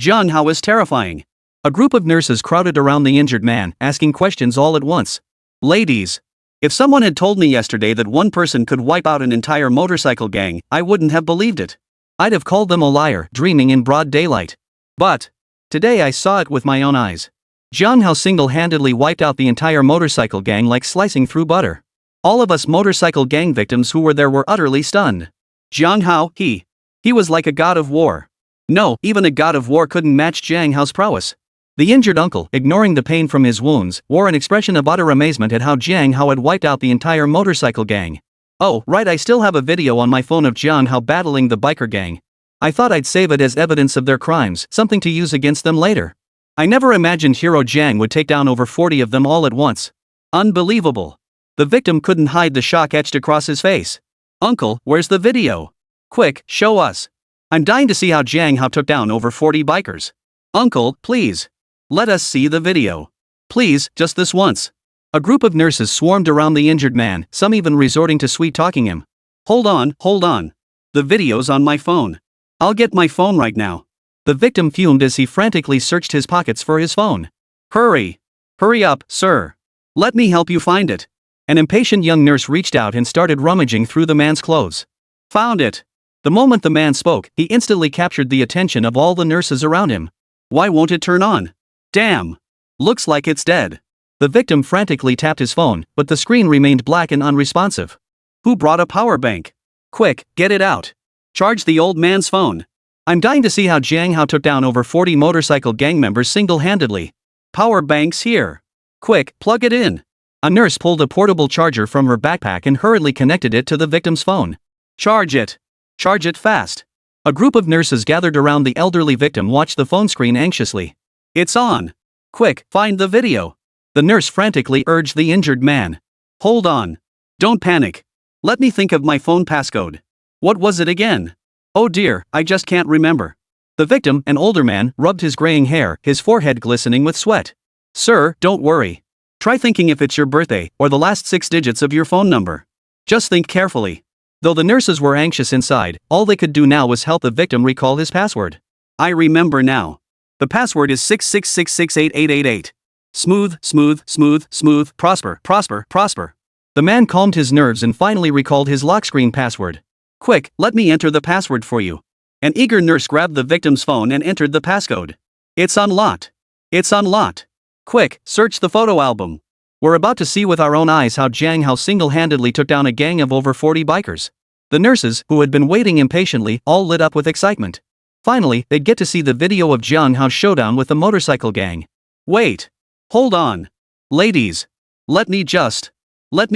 Jiang Hao is terrifying. A group of nurses crowded around the injured man, asking questions all at once. Ladies, if someone had told me yesterday that one person could wipe out an entire motorcycle gang, I wouldn't have believed it. I'd have called them a liar, dreaming in broad daylight. But today I saw it with my own eyes. Jiang Hao single-handedly wiped out the entire motorcycle gang like slicing through butter. All of us motorcycle gang victims who were there were utterly stunned. Jiang Hao, he was like a god of war. No, even a god of war couldn't match Jiang Hao's prowess. The injured uncle, ignoring the pain from his wounds, wore an expression of utter amazement at how Jiang Hao had wiped out the entire motorcycle gang. Oh, right, I still have a video on my phone of Jiang Hao battling the biker gang. I thought I'd save it as evidence of their crimes, something to use against them later. I never imagined Hero Jiang would take down over 40 of them all at once. Unbelievable. The victim couldn't hide the shock etched across his face. Uncle, where's the video? Quick, show us. I'm dying to see how Jiang Hao took down over 40 bikers. Uncle, please. Let us see the video. Please, just this once. A group of nurses swarmed around the injured man, some even resorting to sweet-talking him. Hold on. The video's on my phone. I'll get my phone right now. The victim fumed as he frantically searched his pockets for his phone. Hurry up, sir. Let me help you find it. An impatient young nurse reached out and started rummaging through the man's clothes. Found it. The moment the man spoke, he instantly captured the attention of all the nurses around him. Why won't it turn on? Damn. Looks like it's dead. The victim frantically tapped his phone, but the screen remained black and unresponsive. Who brought a power bank? Quick, get it out. Charge the old man's phone. I'm dying to see how Jiang Hao took down over 40 motorcycle gang members single-handedly. Power bank's here. Quick, plug it in. A nurse pulled a portable charger from her backpack and hurriedly connected it to the victim's phone. Charge it. Charge it fast. A group of nurses gathered around the elderly victim watched the phone screen anxiously. It's on. Quick, find the video. The nurse frantically urged the injured man. Hold on. Don't panic. Let me think of my phone passcode. What was it again? Oh dear, I just can't remember. The victim, an older man, rubbed his graying hair, his forehead glistening with sweat. Sir, don't worry. Try thinking if it's your birthday, or the last 6 digits of your phone number. Just think carefully. Though the nurses were anxious inside, all they could do now was help the victim recall his password. I remember now. The password is 666688888. Smooth, prosper. The man calmed his nerves and finally recalled his lock screen password. Quick, let me enter the password for you. An eager nurse grabbed the victim's phone and entered the passcode. It's unlocked. Quick, search the photo album. We're about to see with our own eyes how Jiang Hao single-handedly took down a gang of over 40 bikers. The nurses, who had been waiting impatiently, all lit up with excitement. Finally, they'd get to see the video of Jiang Hao's showdown with the motorcycle gang. Wait. Hold on. Ladies. Let me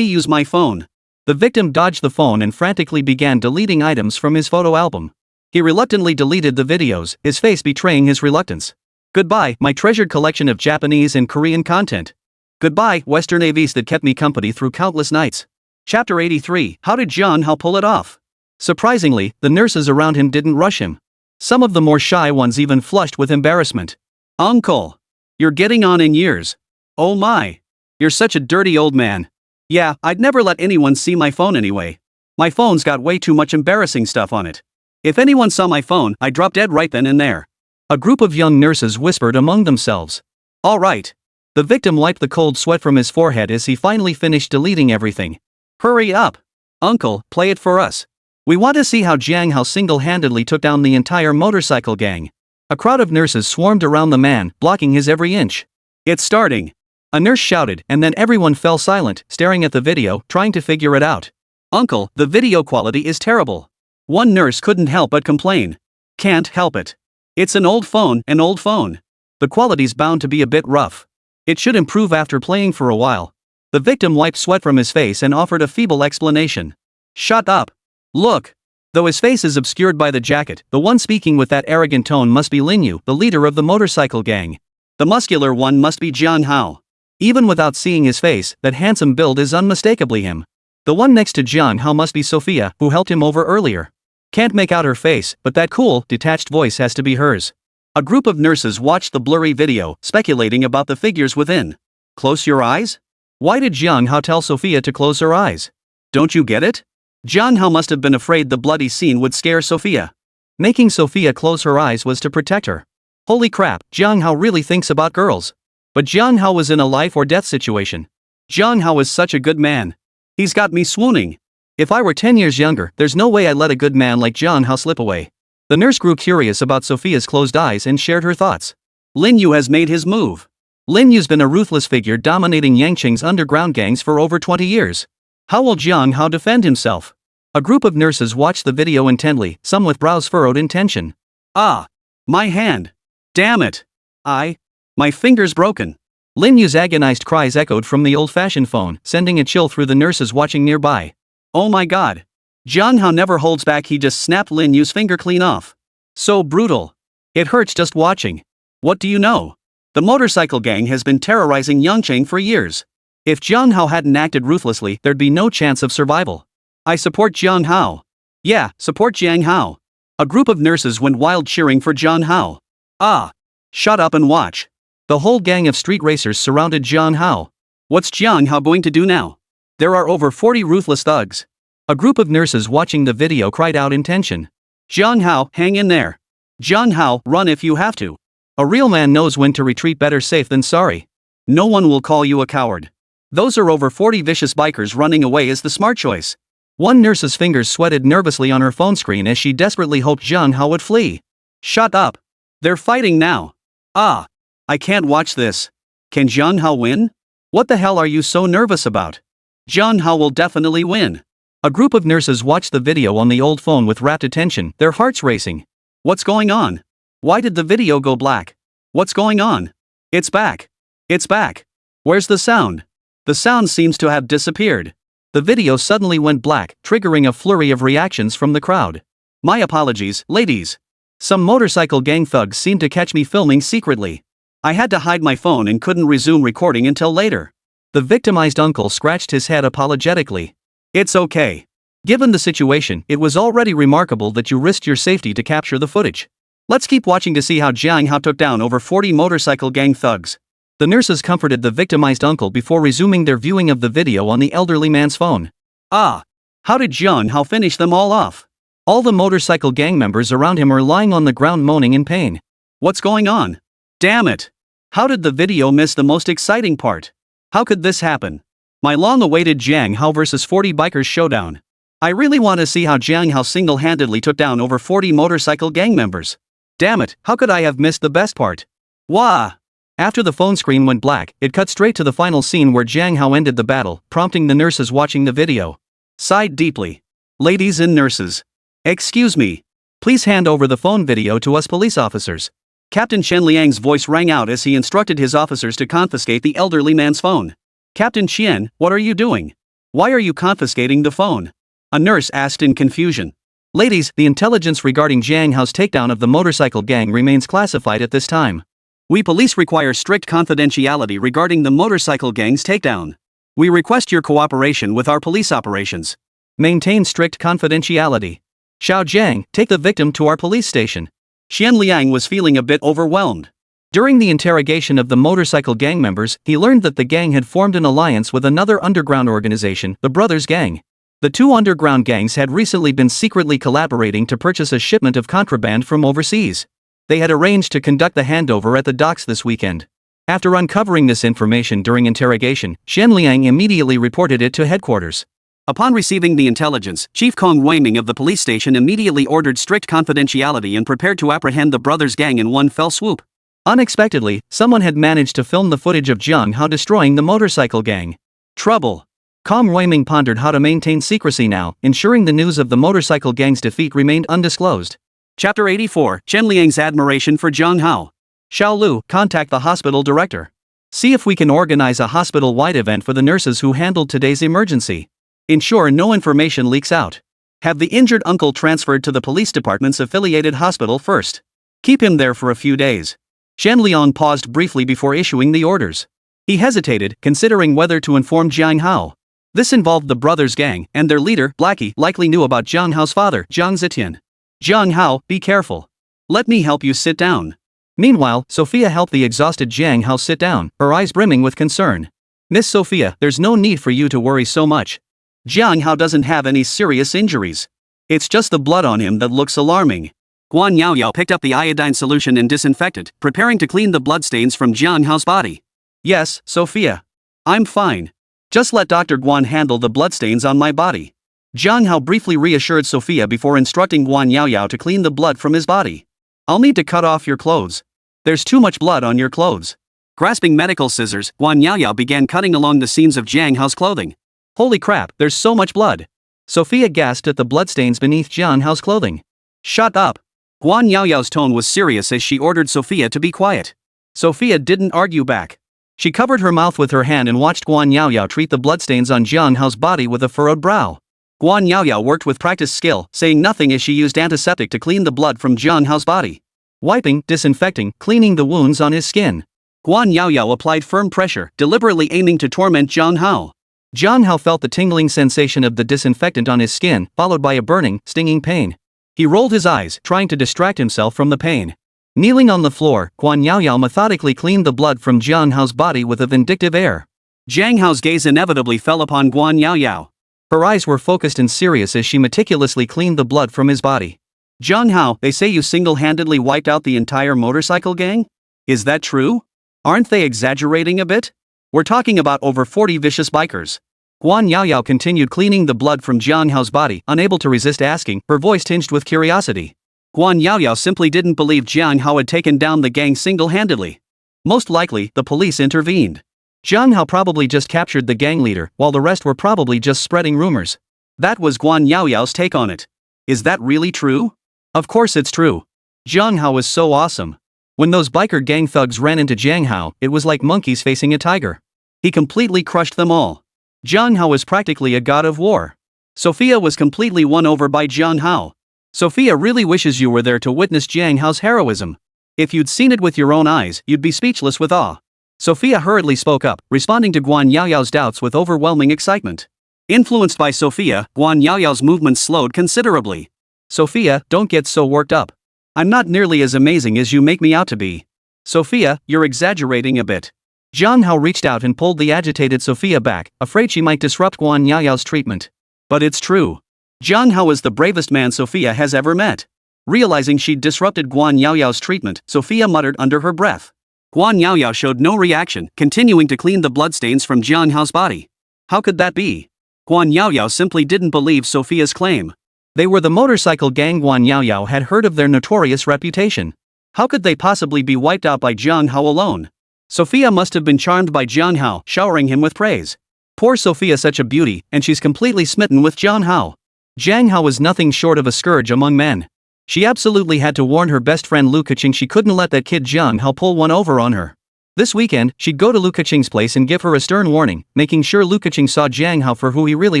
use my phone. The victim dodged the phone and frantically began deleting items from his photo album. He reluctantly deleted the videos, his face betraying his reluctance. Goodbye, my treasured collection of Japanese and Korean content. Goodbye, Western AVs that kept me company through countless nights. Chapter 83. How did Jiang Hao pull it off? Surprisingly, the nurses around him didn't rush him. Some of the more shy ones even flushed with embarrassment. Uncle. You're getting on in years. Oh my. You're such a dirty old man. Yeah, I'd never let anyone see my phone anyway. My phone's got way too much embarrassing stuff on it. If anyone saw my phone, I'd drop dead right then and there. A group of young nurses whispered among themselves. All right. The victim wiped the cold sweat from his forehead as he finally finished deleting everything. Hurry up. Uncle, play it for us. We want to see how Jiang Hao single-handedly took down the entire motorcycle gang. A crowd of nurses swarmed around the man, blocking his every inch. It's starting. A nurse shouted, and then everyone fell silent, staring at the video, trying to figure it out. Uncle, the video quality is terrible. One nurse couldn't help but complain. Can't help it. It's an old phone. The quality's bound to be a bit rough. It should improve after playing for a while. The victim wiped sweat from his face and offered a feeble explanation. Shut up. Look. Though his face is obscured by the jacket, the one speaking with that arrogant tone must be Linyu, the leader of the motorcycle gang. The muscular one must be Jiang Hao. Even without seeing his face, that handsome build is unmistakably him. The one next to Jiang Hao must be Sofia, who helped him over earlier. Can't make out her face, but that cool, detached voice has to be hers. A group of nurses watched the blurry video, speculating about the figures within. Close your eyes? Why did Jiang Hao tell Sofia to close her eyes? Don't you get it? Jiang Hao must have been afraid the bloody scene would scare Sofia. Making Sofia close her eyes was to protect her. Holy crap, Jiang Hao really thinks about girls. But Jiang Hao was in a life or death situation. Jiang Hao is such a good man. He's got me swooning. If I were 10 years younger, there's no way I'd let a good man like Jiang Hao slip away. The nurse grew curious about Sofia's closed eyes and shared her thoughts. Linyu has made his move. Linyu's been a ruthless figure dominating Yangqing's underground gangs for over 20 years. How will Jiang Hao defend himself? A group of nurses watched the video intently, some with brows furrowed in tension. Ah! My hand! Damn it! My finger's broken. Linyu's agonized cries echoed from the old-fashioned phone, sending a chill through the nurses watching nearby. Oh my god. Jiang Hao never holds back, he just snapped Linyu's finger clean off. So brutal. It hurts just watching. What do you know? The motorcycle gang has been terrorizing Yangqing for years. If Jiang Hao hadn't acted ruthlessly, there'd be no chance of survival. I support Jiang Hao. Yeah, support Jiang Hao. A group of nurses went wild cheering for Jiang Hao. Ah! Shut up and watch. The whole gang of street racers surrounded Jiang Hao. What's Jiang Hao going to do now? There are over 40 ruthless thugs. A group of nurses watching the video cried out in tension. Jiang Hao, hang in there. Jiang Hao, run if you have to. A real man knows when to retreat, better safe than sorry. No one will call you a coward. Those are over 40 vicious bikers, running away is the smart choice. One nurse's fingers sweated nervously on her phone screen as she desperately hoped Jiang Hao would flee. Shut up. They're fighting now. Ah. I can't watch this. Can Jiang Hao win? What the hell are you so nervous about? Jiang Hao will definitely win. A group of nurses watched the video on the old phone with rapt attention, their hearts racing. What's going on? Why did the video go black? What's going on? It's back. It's back. Where's the sound? The sound seems to have disappeared. The video suddenly went black, triggering a flurry of reactions from the crowd. My apologies, ladies. Some motorcycle gang thugs seemed to catch me filming secretly. I had to hide my phone and couldn't resume recording until later. The victimized uncle scratched his head apologetically. It's okay. Given the situation, it was already remarkable that you risked your safety to capture the footage. Let's keep watching to see how Jiang Hao took down over 40 motorcycle gang thugs. The nurses comforted the victimized uncle before resuming their viewing of the video on the elderly man's phone. Ah! How did Jiang Hao finish them all off? All the motorcycle gang members around him are lying on the ground moaning in pain. What's going on? Damn it! How did the video miss the most exciting part? How could this happen? My long-awaited Jiang Hao vs 40 bikers showdown. I really want to see how Jiang Hao single-handedly took down over 40 motorcycle gang members. Damn it, how could I have missed the best part? Wah! After the phone screen went black, it cut straight to the final scene where Jiang Hao ended the battle, prompting the nurses watching the video. Sighed deeply. Ladies and nurses. Excuse me. Please hand over the phone video to us police officers. Captain Chen Liang's voice rang out as he instructed his officers to confiscate the elderly man's phone. Captain Chen, what are you doing? Why are you confiscating the phone? A nurse asked in confusion. Ladies, the intelligence regarding Jiang Hao's takedown of the motorcycle gang remains classified at this time. We police require strict confidentiality regarding the motorcycle gang's takedown. We request your cooperation with our police operations. Maintain strict confidentiality. Xiao Jiang, take the victim to our police station. Xian Liang was feeling a bit overwhelmed. During the interrogation of the motorcycle gang members, he learned that the gang had formed an alliance with another underground organization, the Brothers Gang. The two underground gangs had recently been secretly collaborating to purchase a shipment of contraband from overseas. They had arranged to conduct the handover at the docks this weekend. After uncovering this information during interrogation, Xian Liang immediately reported it to headquarters. Upon receiving the intelligence, Chief Kong Weiming of the police station immediately ordered strict confidentiality and prepared to apprehend the Brothers Gang in one fell swoop. Unexpectedly, someone had managed to film the footage of Jiang Hao destroying the motorcycle gang. Trouble. Kong Weiming pondered how to maintain secrecy now, ensuring the news of the motorcycle gang's defeat remained undisclosed. Chapter 84, Chen Liang's admiration for Jiang Hao. Xiao Lu, contact the hospital director. See if we can organize a hospital-wide event for the nurses who handled today's emergency. Ensure no information leaks out. Have the injured uncle transferred to the police department's affiliated hospital first. Keep him there for a few days. Shen Liang paused briefly before issuing the orders. He hesitated, considering whether to inform Jiang Hao. This involved the Brothers Gang, and their leader, Blackie, likely knew about Jiang Hao's father, Jiang Zitian. Jiang Hao, be careful. Let me help you sit down. Meanwhile, Sofia helped the exhausted Jiang Hao sit down, her eyes brimming with concern. Miss Sofia, there's no need for you to worry so much. Jiang Hao doesn't have any serious injuries. It's just the blood on him that looks alarming. Guan Yaoyao picked up the iodine solution and disinfected, preparing to clean the bloodstains from Jiang Hao's body. Yes, Sofia. I'm fine. Just let Dr. Guan handle the bloodstains on my body. Jiang Hao briefly reassured Sofia before instructing Guan Yaoyao to clean the blood from his body. I'll need to cut off your clothes. There's too much blood on your clothes. Grasping medical scissors, Guan Yaoyao began cutting along the seams of Jiang Hao's clothing. Holy crap, there's so much blood. Sofia gasped at the bloodstains beneath Jiang Hao's clothing. Shut up. Guan Yaoyao's tone was serious as she ordered Sofia to be quiet. Sofia didn't argue back. She covered her mouth with her hand and watched Guan Yaoyao treat the bloodstains on Jiang Hao's body with a furrowed brow. Guan Yaoyao worked with practiced skill, saying nothing as she used antiseptic to clean the blood from Jiang Hao's body. Wiping, disinfecting, cleaning the wounds on his skin. Guan Yaoyao applied firm pressure, deliberately aiming to torment Jiang Hao. Jiang Hao felt the tingling sensation of the disinfectant on his skin, followed by a burning, stinging pain. He rolled his eyes, trying to distract himself from the pain. Kneeling on the floor, Guan Yaoyao methodically cleaned the blood from Jiang Hao's body with a vindictive air. Jiang Hao's gaze inevitably fell upon Guan Yaoyao. Her eyes were focused and serious as she meticulously cleaned the blood from his body. Jiang Hao, they say you single-handedly wiped out the entire motorcycle gang? Is that true? Aren't they exaggerating a bit? We're talking about over 40 vicious bikers. Guan Yaoyao continued cleaning the blood from Jiang Hao's body, unable to resist asking, her voice tinged with curiosity. Guan Yaoyao simply didn't believe Jiang Hao had taken down the gang single-handedly. Most likely, the police intervened. Jiang Hao probably just captured the gang leader, while the rest were probably just spreading rumors. That was Guan Yaoyao's take on it. Is that really true? Of course it's true. Jiang Hao was so awesome. When those biker gang thugs ran into Jiang Hao, it was like monkeys facing a tiger. He completely crushed them all. Jiang Hao was practically a god of war. Sofia was completely won over by Jiang Hao. Sofia really wishes you were there to witness Jiang Hao's heroism. If you'd seen it with your own eyes, you'd be speechless with awe. Sofia hurriedly spoke up, responding to Guan Yaoyao's doubts with overwhelming excitement. Influenced by Sofia, Guan Yaoyao's movements slowed considerably. Sofia, don't get so worked up. I'm not nearly as amazing as you make me out to be. Sofia, you're exaggerating a bit. Jiang Hao reached out and pulled the agitated Sofia back, afraid she might disrupt Guan Yaoyao's treatment. But it's true. Jiang Hao is the bravest man Sofia has ever met. Realizing she'd disrupted Guan Yaoyao's treatment, Sofia muttered under her breath. Guan Yaoyao showed no reaction, continuing to clean the bloodstains from Jiang Hao's body. How could that be? Guan Yaoyao simply didn't believe Sofia's claim. They were the motorcycle gang. Guan Yaoyao had heard of their notorious reputation. How could they possibly be wiped out by Jiang Hao alone? Sofia must have been charmed by Jiang Hao, showering him with praise. Poor Sofia, such a beauty, and she's completely smitten with Jiang Hao. Jiang Hao was nothing short of a scourge among men. She absolutely had to warn her best friend Lu Kaching she couldn't let that kid Jiang Hao pull one over on her. This weekend, she'd go to Lu Kaching's place and give her a stern warning, making sure Lu Kaching saw Jiang Hao for who he really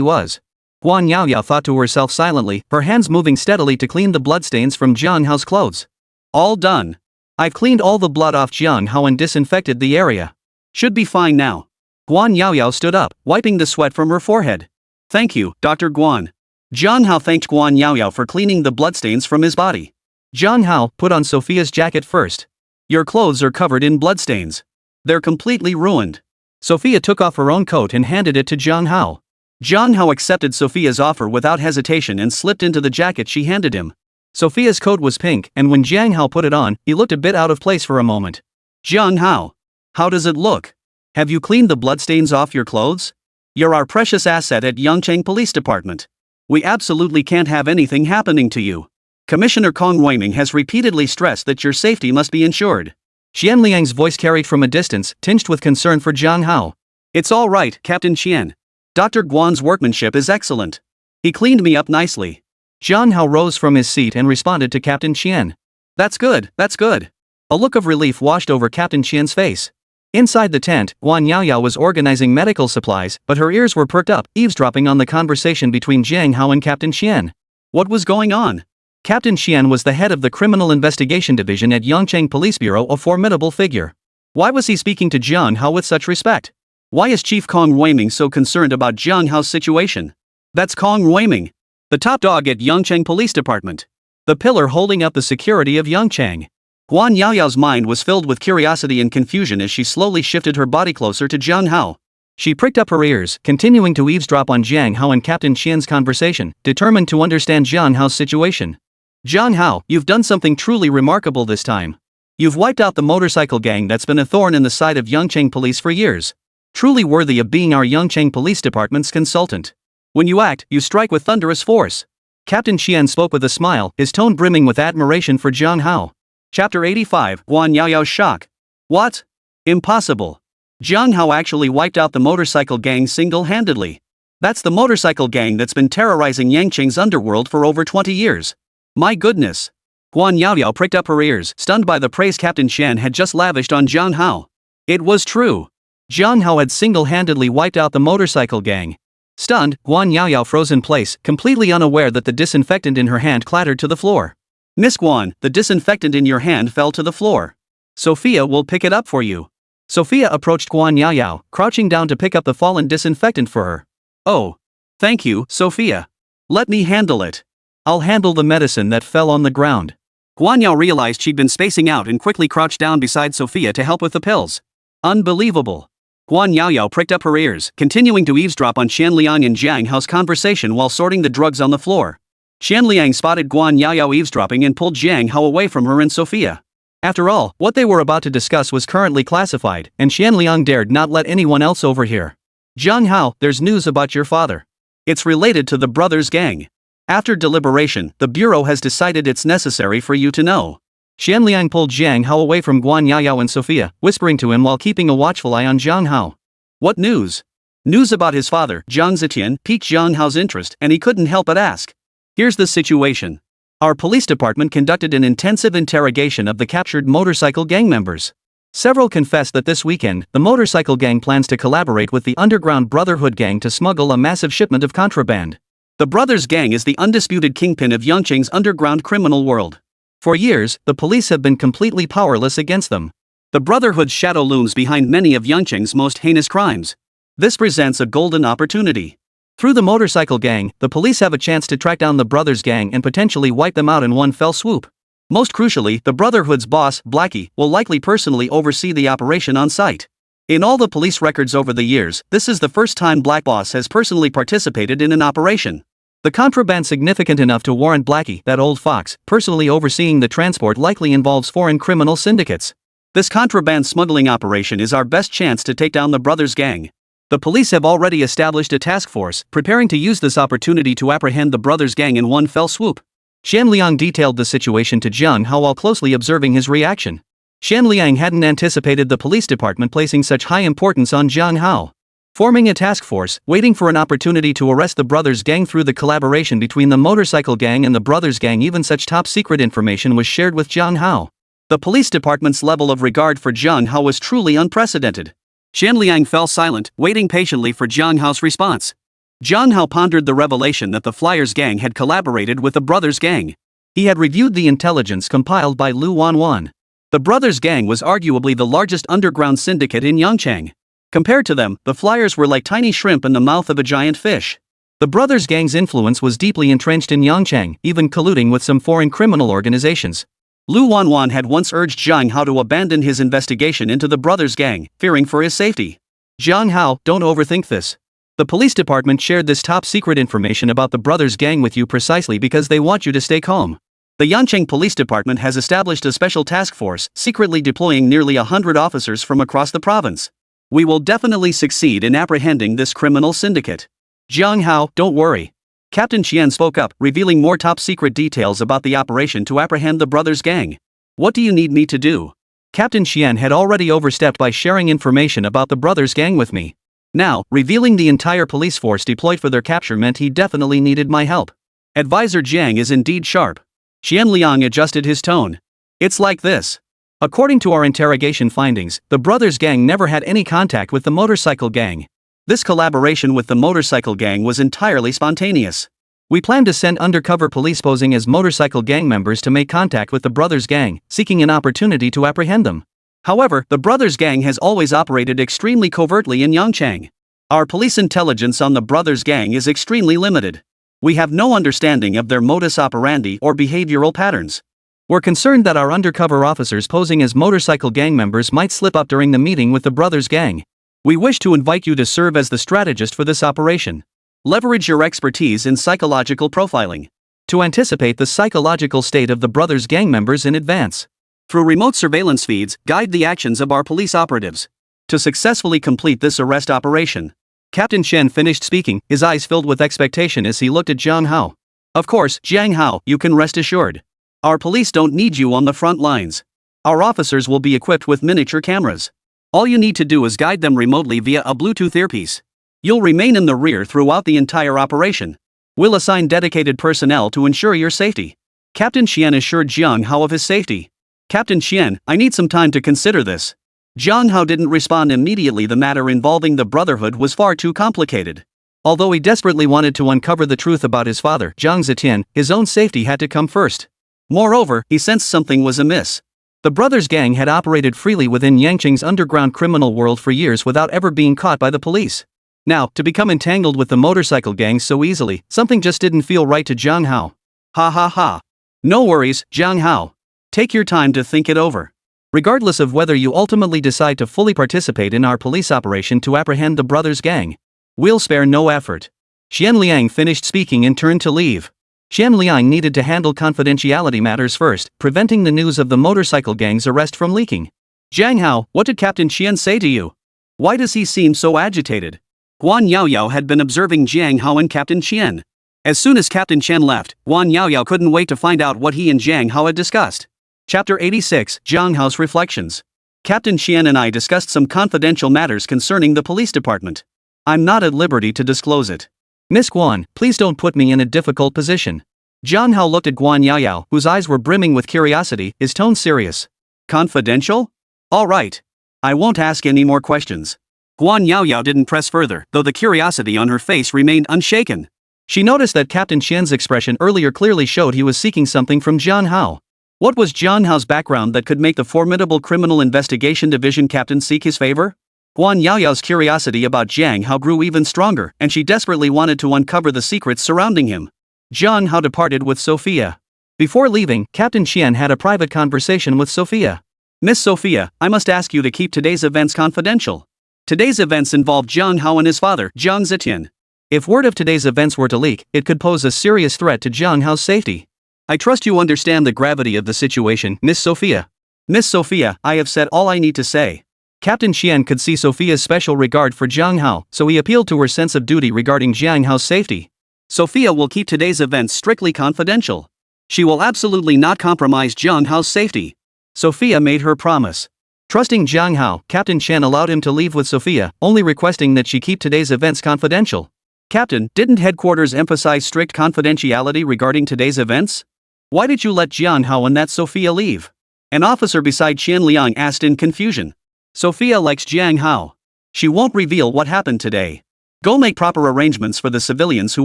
was. Guan Yaoyao thought to herself silently, her hands moving steadily to clean the bloodstains from Jiang Hao's clothes. All done. I've cleaned all the blood off Jiang Hao and disinfected the area. Should be fine now. Guan Yaoyao stood up, wiping the sweat from her forehead. Thank you, Dr. Guan. Jiang Hao thanked Guan Yaoyao for cleaning the bloodstains from his body. Jiang Hao, put on Sofia's jacket first. Your clothes are covered in bloodstains. They're completely ruined. Sofia took off her own coat and handed it to Jiang Hao. Jiang Hao accepted Sofia's offer without hesitation and slipped into the jacket she handed him. Sofia's coat was pink, and when Jiang Hao put it on, he looked a bit out of place for a moment. Jiang Hao, how does it look? Have you cleaned the bloodstains off your clothes? You're our precious asset at Yangcheng Police Department. We absolutely can't have anything happening to you. Commissioner Kong Weiming has repeatedly stressed that your safety must be ensured. Xian Liang's voice carried from a distance, tinged with concern for Jiang Hao. It's all right, Captain Qian. Dr. Guan's workmanship is excellent. He cleaned me up nicely. Jiang Hao rose from his seat and responded to Captain Qian. That's good, that's good. A look of relief washed over Captain Qian's face. Inside the tent, Guan Yaoyao was organizing medical supplies, but her ears were perked up, eavesdropping on the conversation between Jiang Hao and Captain Qian. What was going on? Captain Qian was the head of the Criminal Investigation Division at Yangcheng Police Bureau, a formidable figure. Why was he speaking to Jiang Hao with such respect? Why is Chief Kong Weiming so concerned about Jiang Hao's situation? That's Kong Weiming, the top dog at Yangcheng Police Department. The pillar holding up the security of Yangcheng. Guan Yaoyao's mind was filled with curiosity and confusion as she slowly shifted her body closer to Jiang Hao. She pricked up her ears, continuing to eavesdrop on Jiang Hao and Captain Qian's conversation, determined to understand Jiang Hao's situation. Jiang Hao, you've done something truly remarkable this time. You've wiped out the motorcycle gang that's been a thorn in the side of Yangcheng Police for years. Truly worthy of being our Yangcheng Police Department's consultant. When you act, you strike with thunderous force. Captain Qian spoke with a smile, his tone brimming with admiration for Jiang Hao. Chapter 85, Guan Yaoyao's shock. What? Impossible. Jiang Hao actually wiped out the motorcycle gang single-handedly. That's the motorcycle gang that's been terrorizing Yangcheng's underworld for over 20 years. My goodness. Guan Yaoyao pricked up her ears, stunned by the praise Captain Qian had just lavished on Jiang Hao. It was true. Jiang Hao had single-handedly wiped out the motorcycle gang. Stunned, Guan Yaoyao froze in place, completely unaware that the disinfectant in her hand clattered to the floor. Miss Guan, the disinfectant in your hand fell to the floor. Sofia will pick it up for you. Sofia approached Guan Yaoyao, crouching down to pick up the fallen disinfectant for her. Oh. Thank you, Sofia. Let me handle it. I'll handle the medicine that fell on the ground. Guan Yao realized she'd been spacing out and quickly crouched down beside Sofia to help with the pills. Unbelievable. Guan Yaoyao pricked up her ears, continuing to eavesdrop on Qian Liang and Jiang Hao's conversation while sorting the drugs on the floor. Qian Liang spotted Guan Yaoyao eavesdropping and pulled Jiang Hao away from her and Sofia. After all, what they were about to discuss was currently classified, and Qian Liang dared not let anyone else overhear. Jiang Hao, there's news about your father. It's related to the brothers' gang. After deliberation, the Bureau has decided it's necessary for you to know. Qian Liang pulled Jiang Hao away from Guan Yaoyao and Sofia, whispering to him while keeping a watchful eye on Jiang Hao. What news? News about his father, Jiang Zetian, piqued Jiang Hao's interest, and he couldn't help but ask. Here's the situation. Our police department conducted an intensive interrogation of the captured motorcycle gang members. Several confessed that this weekend, the motorcycle gang plans to collaborate with the underground Brotherhood gang to smuggle a massive shipment of contraband. The Brothers gang is the undisputed kingpin of Yangcheng's underground criminal world. For years, the police have been completely powerless against them. The Brotherhood's shadow looms behind many of Yangcheng's most heinous crimes. This presents a golden opportunity. Through the motorcycle gang, the police have a chance to track down the Brothers gang and potentially wipe them out in one fell swoop. Most crucially, the Brotherhood's boss, Blackie, will likely personally oversee the operation on site. In all the police records over the years, this is the first time Black Boss has personally participated in an operation. The contraband significant enough to warrant Blackie, that old fox, personally overseeing the transport likely involves foreign criminal syndicates. This contraband smuggling operation is our best chance to take down the Brothers gang. The police have already established a task force, preparing to use this opportunity to apprehend the Brothers gang in one fell swoop. Qian Liang detailed the situation to Jiang Hao while closely observing his reaction. Qian Liang hadn't anticipated the police department placing such high importance on Jiang Hao. forming a task force, waiting for an opportunity to arrest the brothers gang through the collaboration between the motorcycle gang and the brothers gang. Even such top-secret information was shared with Jiang Hao. The police department's level of regard for Jiang Hao was truly unprecedented. Xianliang fell silent, waiting patiently for Jiang Hao's response. Jiang Hao pondered the revelation that the Flyers gang had collaborated with the brothers gang. He had reviewed the intelligence compiled by Lu Wanwan. The brothers gang was arguably the largest underground syndicate in Yangchang. Compared to them, the Flyers were like tiny shrimp in the mouth of a giant fish. The brothers gang's influence was deeply entrenched in Yangchang, even colluding with some foreign criminal organizations. Lu Wanwan had once urged Jiang Hao to abandon his investigation into the brothers gang, fearing for his safety. Jiang Hao, don't overthink this. The police department shared this top-secret information about the brothers gang with you precisely because they want you to stay calm. The Yancheng Police Department has established a special task force, secretly deploying nearly 100 officers from across the province. We will definitely succeed in apprehending this criminal syndicate. Jiang Hao, don't worry. Captain Qian spoke up, revealing more top-secret details about the operation to apprehend the brothers gang. What do you need me to do? Captain Qian had already overstepped by sharing information about the brothers gang with me. Now, revealing the entire police force deployed for their capture meant he definitely needed my help. Advisor Jiang is indeed sharp. Xianliang adjusted his tone. It's like this. According to our interrogation findings, the brothers gang never had any contact with the motorcycle gang. This collaboration with the motorcycle gang was entirely spontaneous. We plan to send undercover police posing as motorcycle gang members to make contact with the brothers gang, seeking an opportunity to apprehend them. However, the brothers gang has always operated extremely covertly in Yangchang. Our police intelligence on the brothers gang is extremely limited. We have no understanding of their modus operandi or behavioral patterns. We're concerned that our undercover officers posing as motorcycle gang members might slip up during the meeting with the brothers gang. We wish to invite you to serve as the strategist for this operation. Leverage your expertise in psychological profiling to anticipate the psychological state of the brothers gang members in advance. Through remote surveillance feeds, guide the actions of our police operatives to successfully complete this arrest operation. Captain Shen finished speaking, his eyes filled with expectation as he looked at Jiang Hao. Of course, Jiang Hao, you can rest assured. Our police don't need you on the front lines. Our officers will be equipped with miniature cameras. All you need to do is guide them remotely via a Bluetooth earpiece. You'll remain in the rear throughout the entire operation. We'll assign dedicated personnel to ensure your safety. Captain Qian assured Jiang Hao of his safety. Captain Qian, I need some time to consider this. Jiang Hao didn't respond immediately. The matter involving the Brotherhood was far too complicated. Although he desperately wanted to uncover the truth about his father, Jiang Zetian, his own safety had to come first. Moreover, he sensed something was amiss. The brothers gang had operated freely within Yangcheng's underground criminal world for years without ever being caught by the police. Now, to become entangled with the motorcycle gang so easily, something just didn't feel right to Jiang Hao. Ha ha ha. No worries, Jiang Hao. Take your time to think it over. Regardless of whether you ultimately decide to fully participate in our police operation to apprehend the brothers gang, we'll spare no effort. Xianliang finished speaking and turned to leave. Xianliang needed to handle confidentiality matters first, preventing the news of the motorcycle gang's arrest from leaking. Jiang Hao, what did Captain Qian say to you? Why does he seem so agitated? Guan Yaoyao had been observing Jiang Hao and Captain Qian. As soon as Captain Qian left, Guan Yaoyao couldn't wait to find out what he and Jiang Hao had discussed. Chapter 86, Jiang Hao's Reflections. Captain Qian and I discussed some confidential matters concerning the police department. I'm not at liberty to disclose it. Miss Guan, please don't put me in a difficult position. Jiang Hao looked at Guan Yaoyao, whose eyes were brimming with curiosity, his tone serious. Confidential? All right. I won't ask any more questions. Guan Yaoyao didn't press further, though the curiosity on her face remained unshaken. She noticed that Captain Qian's expression earlier clearly showed he was seeking something from Jiang Hao. What was Jiang Hao's background that could make the formidable Criminal Investigation Division captain seek his favor? Guan Yaoyao's curiosity about Jiang Hao grew even stronger, and she desperately wanted to uncover the secrets surrounding him. Jiang Hao departed with Sofia. Before leaving, Captain Qian had a private conversation with Sofia. Miss Sofia, I must ask you to keep today's events confidential. Today's events involve Jiang Hao and his father, Jiang Zetian. If word of today's events were to leak, it could pose a serious threat to Jiang Hao's safety. I trust you understand the gravity of the situation, Miss Sofia. Miss Sofia, I have said all I need to say. Captain Qian could see Sophia's special regard for Jiang Hao, so he appealed to her sense of duty regarding Jiang Hao's safety. Sofia will keep today's events strictly confidential. She will absolutely not compromise Jiang Hao's safety. Sofia made her promise. Trusting Jiang Hao, Captain Chen allowed him to leave with Sofia, only requesting that she keep today's events confidential. Captain, didn't headquarters emphasize strict confidentiality regarding today's events? Why did you let Jiang Hao and that Sofia leave? An officer beside Qian Liang asked in confusion. Sofia likes Jiang Hao. She won't reveal what happened today. Go make proper arrangements for the civilians who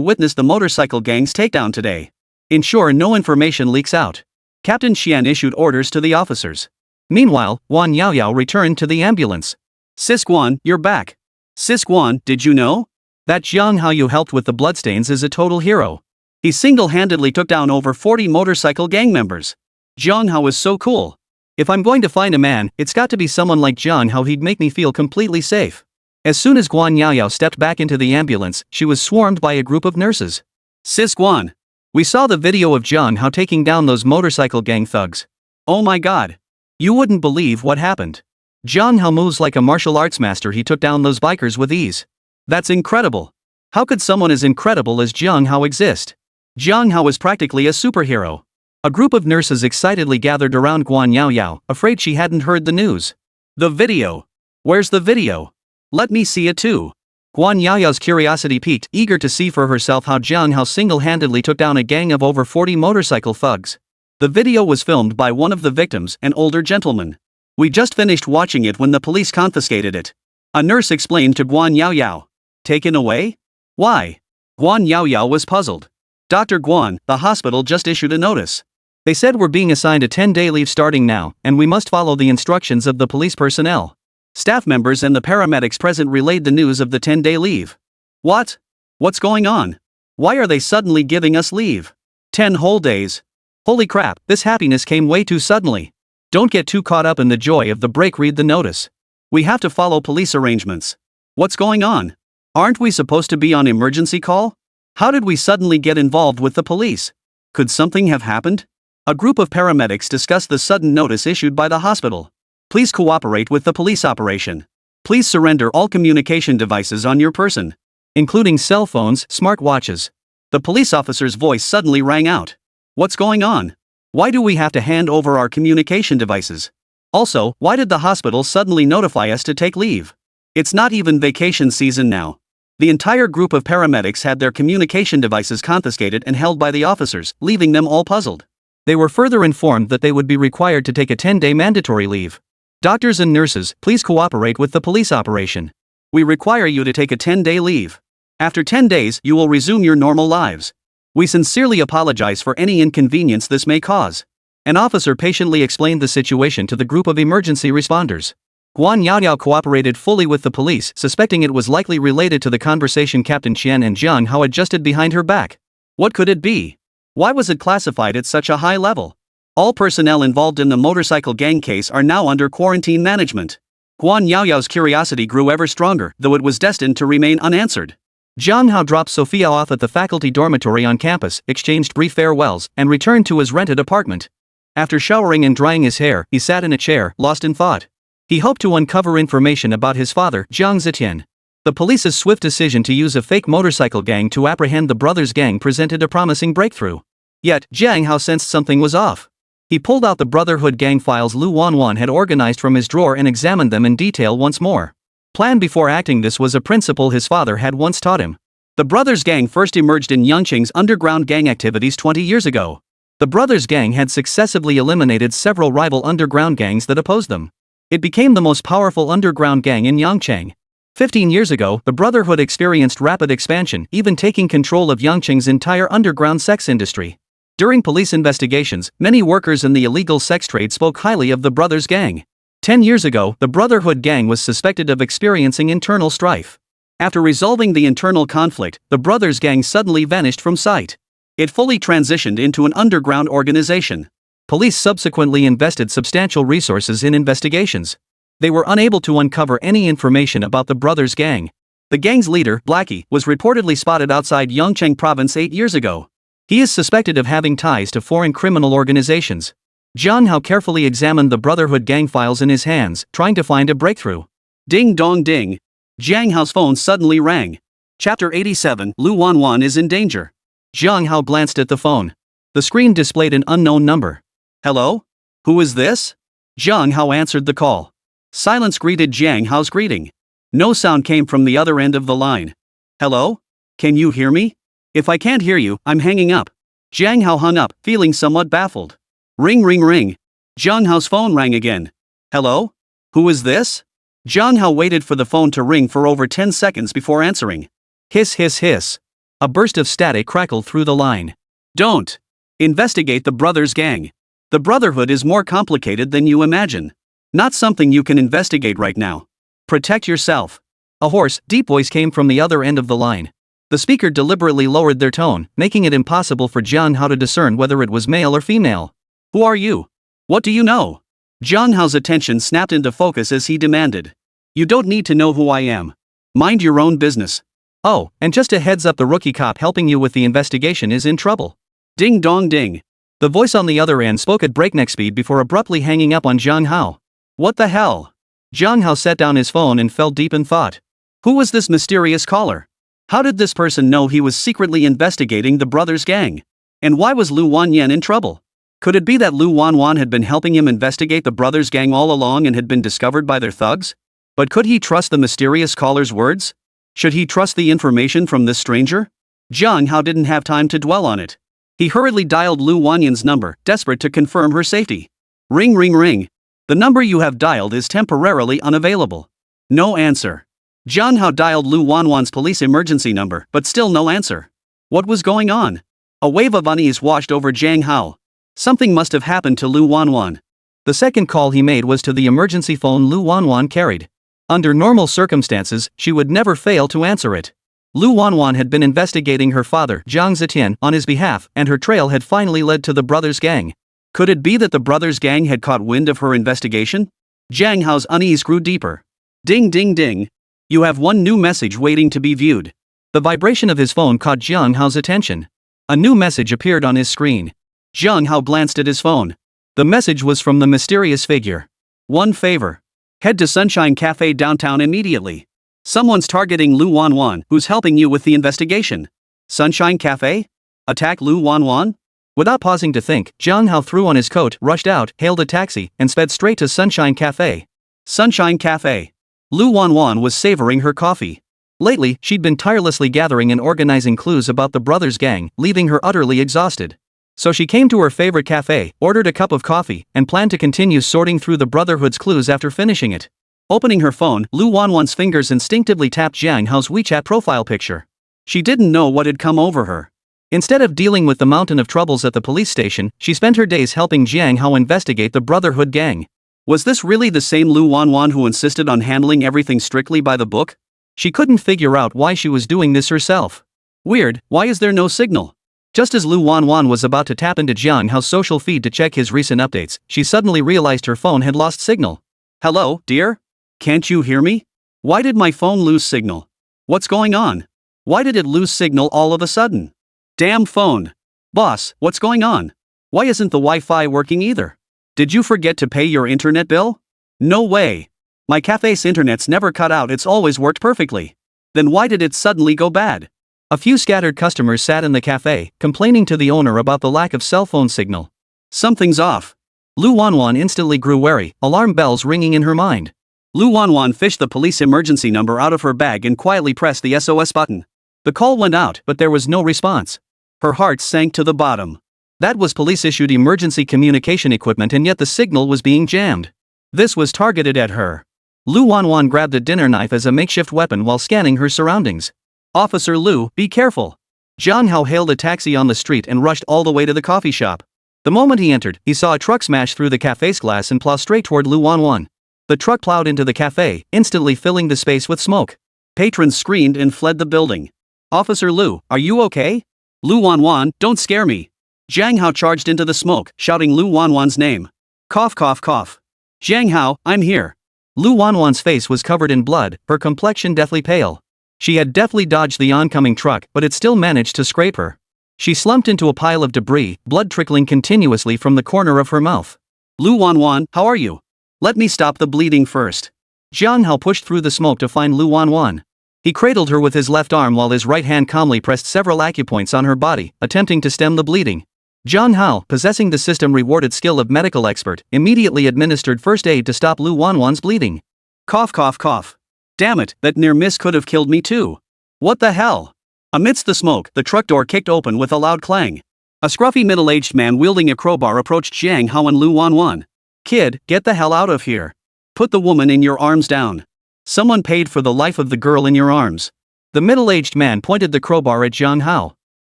witnessed the motorcycle gang's takedown today. Ensure no information leaks out. Captain Qian issued orders to the officers. Meanwhile, Guan Yaoyao returned to the ambulance. Sis Guan, you're back. Sis Guan, did you know? That Jiang Hao you helped with the bloodstains is a total hero. He single-handedly took down over 40 motorcycle gang members. Jiang Hao is so cool. If I'm going to find a man, it's got to be someone like Jiang Hao. He'd make me feel completely safe. As soon as Guan Yaoyao stepped back into the ambulance, she was swarmed by a group of nurses. Sis Guan. We saw the video of Jiang Hao taking down those motorcycle gang thugs. Oh my god. You wouldn't believe what happened. Jiang Hao moves like a martial arts master. He took down those bikers with ease. That's incredible. How could someone as incredible as Jiang Hao exist? Jiang Hao is practically a superhero. A group of nurses excitedly gathered around Guan Yaoyao, afraid she hadn't heard the news. The video. Where's the video? Let me see it too. Guan Yaoyao's curiosity piqued, eager to see for herself how Jiang Hao single-handedly took down a gang of over 40 motorcycle thugs. The video was filmed by one of the victims, an older gentleman. We just finished watching it when the police confiscated it. A nurse explained to Guan Yaoyao. Taken away? Why? Guan Yaoyao was puzzled. Dr. Guan, the hospital just issued a notice. They said we're being assigned a 10-day leave starting now, and we must follow the instructions of the police personnel. Staff members and the paramedics present relayed the news of the 10-day leave. What? What's going on? Why are they suddenly giving us leave? 10 whole days. Holy crap, this happiness came way too suddenly. Don't get too caught up in the joy of the break. Read the notice. We have to follow police arrangements. What's going on? Aren't we supposed to be on emergency call? How did we suddenly get involved with the police? Could something have happened? A group of paramedics discussed the sudden notice issued by the hospital. Please cooperate with the police operation. Please surrender all communication devices on your person, including cell phones, smartwatches. The police officer's voice suddenly rang out. What's going on? Why do we have to hand over our communication devices? Also, why did the hospital suddenly notify us to take leave? It's not even vacation season now. The entire group of paramedics had their communication devices confiscated and held by the officers, leaving them all puzzled. They were further informed that they would be required to take a 10-day mandatory leave. Doctors and nurses, please cooperate with the police operation. We require you to take a 10-day leave. After 10 days, you will resume your normal lives. We sincerely apologize for any inconvenience this may cause. An officer patiently explained the situation to the group of emergency responders. Guan Yaoyao cooperated fully with the police, suspecting it was likely related to the conversation Captain Qian and Jiang Hao adjusted behind her back. What could it be? Why was it classified at such a high level? All personnel involved in the motorcycle gang case are now under quarantine management. Guan Yaoyao's curiosity grew ever stronger, though it was destined to remain unanswered. Jiang Hao dropped Sofia off at the faculty dormitory on campus, exchanged brief farewells, and returned to his rented apartment. After showering and drying his hair, he sat in a chair, lost in thought. He hoped to uncover information about his father, Jiang Zetian. The police's swift decision to use a fake motorcycle gang to apprehend the brothers' gang presented a promising breakthrough. Yet, Jiang Hao sensed something was off. He pulled out the Brotherhood gang files Lu Wanwan had organized from his drawer and examined them in detail once more. Plan before acting. This was a principle his father had once taught him. The brothers gang first emerged in Yangqing's underground gang activities 20 years ago. The brothers gang had successively eliminated several rival underground gangs that opposed them. It became the most powerful underground gang in Yangqing. 15 years ago, the Brotherhood experienced rapid expansion, even taking control of Yangqing's entire underground sex industry. During police investigations, many workers in the illegal sex trade spoke highly of the brothers gang. 10 years ago, the Brotherhood gang was suspected of experiencing internal strife. After resolving the internal conflict, the brothers gang suddenly vanished from sight. It fully transitioned into an underground organization. Police subsequently invested substantial resources in investigations. They were unable to uncover any information about the brothers gang. The gang's leader, Blackie, was reportedly spotted outside Yangqing province 8 years ago. He is suspected of having ties to foreign criminal organizations. Jiang Hao carefully examined the Brotherhood gang files in his hands, trying to find a breakthrough. Ding dong ding. Jiang Hao's phone suddenly rang. Chapter 87, Lu Wanwan is in danger. Jiang Hao glanced at the phone. The screen displayed an unknown number. Hello? Who is this? Jiang Hao answered the call. Silence greeted Jiang Hao's greeting. No sound came from the other end of the line. Hello? Can you hear me? If I can't hear you, I'm hanging up. Jiang Hao hung up, feeling somewhat baffled. Ring ring ring. Jiang Hao's phone rang again. Hello? Who is this? Jiang Hao waited for the phone to ring for over 10 seconds before answering. Hiss hiss hiss. A burst of static crackled through the line. Don't investigate the brothers gang. The Brotherhood is more complicated than you imagine. Not something you can investigate right now. Protect yourself. A hoarse, deep voice came from the other end of the line. The speaker deliberately lowered their tone, making it impossible for Jiang Hao to discern whether it was male or female. Who are you? What do you know? Jiang Hao's attention snapped into focus as he demanded. You don't need to know who I am. Mind your own business. Oh, and just a heads up, the rookie cop helping you with the investigation is in trouble. Ding dong ding. The voice on the other end spoke at breakneck speed before abruptly hanging up on Jiang Hao. What the hell? Jiang Hao set down his phone and fell deep in thought. Who was this mysterious caller? How did this person know he was secretly investigating the brothers gang? And why was Lu Wanyan in trouble? Could it be that Lu Wanwan had been helping him investigate the brothers gang all along and had been discovered by their thugs? But could he trust the mysterious caller's words? Should he trust the information from this stranger? Jiang Hao didn't have time to dwell on it. He hurriedly dialed Lu Wanyan's number, desperate to confirm her safety. Ring ring ring. The number you have dialed is temporarily unavailable. No answer. Jiang Hao dialed Lu Wanwan's police emergency number, but still no answer. What was going on? A wave of unease washed over Jiang Hao. Something must have happened to Lu Wanwan. The second call he made was to the emergency phone Lu Wanwan carried. Under normal circumstances, she would never fail to answer it. Lu Wanwan had been investigating her father, Jiang Zetian, on his behalf, and her trail had finally led to the brothers' gang. Could it be that the brothers' gang had caught wind of her investigation? Jiang Hao's unease grew deeper. Ding ding ding. You have one new message waiting to be viewed. The vibration of his phone caught Jiang Hao's attention. A new message appeared on his screen. Jiang Hao glanced at his phone. The message was from the mysterious figure. One favor. Head to Sunshine Cafe downtown immediately. Someone's targeting Lu Wanwan, who's helping you with the investigation. Sunshine Cafe? Attack Lu Wanwan? Without pausing to think, Jiang Hao threw on his coat, rushed out, hailed a taxi, and sped straight to Sunshine Cafe. Sunshine Cafe. Lu Wanwan was savoring her coffee. Lately, she'd been tirelessly gathering and organizing clues about the brothers' gang, leaving her utterly exhausted. So she came to her favorite cafe, ordered a cup of coffee, and planned to continue sorting through the Brotherhood's clues after finishing it. Opening her phone, Lu Wanwan's fingers instinctively tapped Jiang Hao's WeChat profile picture. She didn't know what had come over her. Instead of dealing with the mountain of troubles at the police station, she spent her days helping Jiang Hao investigate the Brotherhood gang. Was this really the same Lu Wanwan who insisted on handling everything strictly by the book? She couldn't figure out why she was doing this herself. Weird, why is there no signal? Just as Lu Wanwan was about to tap into Jiang Hao's social feed to check his recent updates, she suddenly realized her phone had lost signal. Hello, dear? Can't you hear me? Why did my phone lose signal? What's going on? Why did it lose signal all of a sudden? Damn phone. Boss, what's going on? Why isn't the Wi-Fi working either? Did you forget to pay your internet bill? No way. My cafe's internet's never cut out, it's always worked perfectly. Then why did it suddenly go bad? A few scattered customers sat in the cafe, complaining to the owner about the lack of cell phone signal. Something's off. Lu Wanwan instantly grew wary, alarm bells ringing in her mind. Lu Wanwan fished the police emergency number out of her bag and quietly pressed the SOS button. The call went out, but there was no response. Her heart sank to the bottom. That was police-issued emergency communication equipment, and yet the signal was being jammed. This was targeted at her. Lu Wanwan grabbed a dinner knife as a makeshift weapon while scanning her surroundings. Officer Lu, be careful. Jiang Hao hailed a taxi on the street and rushed all the way to the coffee shop. The moment he entered, he saw a truck smash through the cafe's glass and plow straight toward Lu Wanwan. The truck plowed into the cafe, instantly filling the space with smoke. Patrons screamed and fled the building. Officer Lu, are you okay? Lu Wanwan, don't scare me. Jiang Hao charged into the smoke, shouting Lu Wanwan's name. Cough cough cough. Jiang Hao, I'm here. Lu Wanwan's face was covered in blood, her complexion deathly pale. She had deftly dodged the oncoming truck, but it still managed to scrape her. She slumped into a pile of debris, blood trickling continuously from the corner of her mouth. Lu Wanwan, how are you? Let me stop the bleeding first. Jiang Hao pushed through the smoke to find Lu Wanwan. He cradled her with his left arm while his right hand calmly pressed several acupoints on her body, attempting to stem the bleeding. Jiang Hao, possessing the system-rewarded skill of medical expert, immediately administered first aid to stop Lu Wanwan's bleeding. Cough cough cough. Damn it, that near miss could have killed me too. What the hell? Amidst the smoke, the truck door kicked open with a loud clang. A scruffy middle-aged man wielding a crowbar approached Jiang Hao and Lu Wanwan. Kid, get the hell out of here. Put the woman in your arms down. Someone paid for the life of the girl in your arms. The middle-aged man pointed the crowbar at Jiang Hao.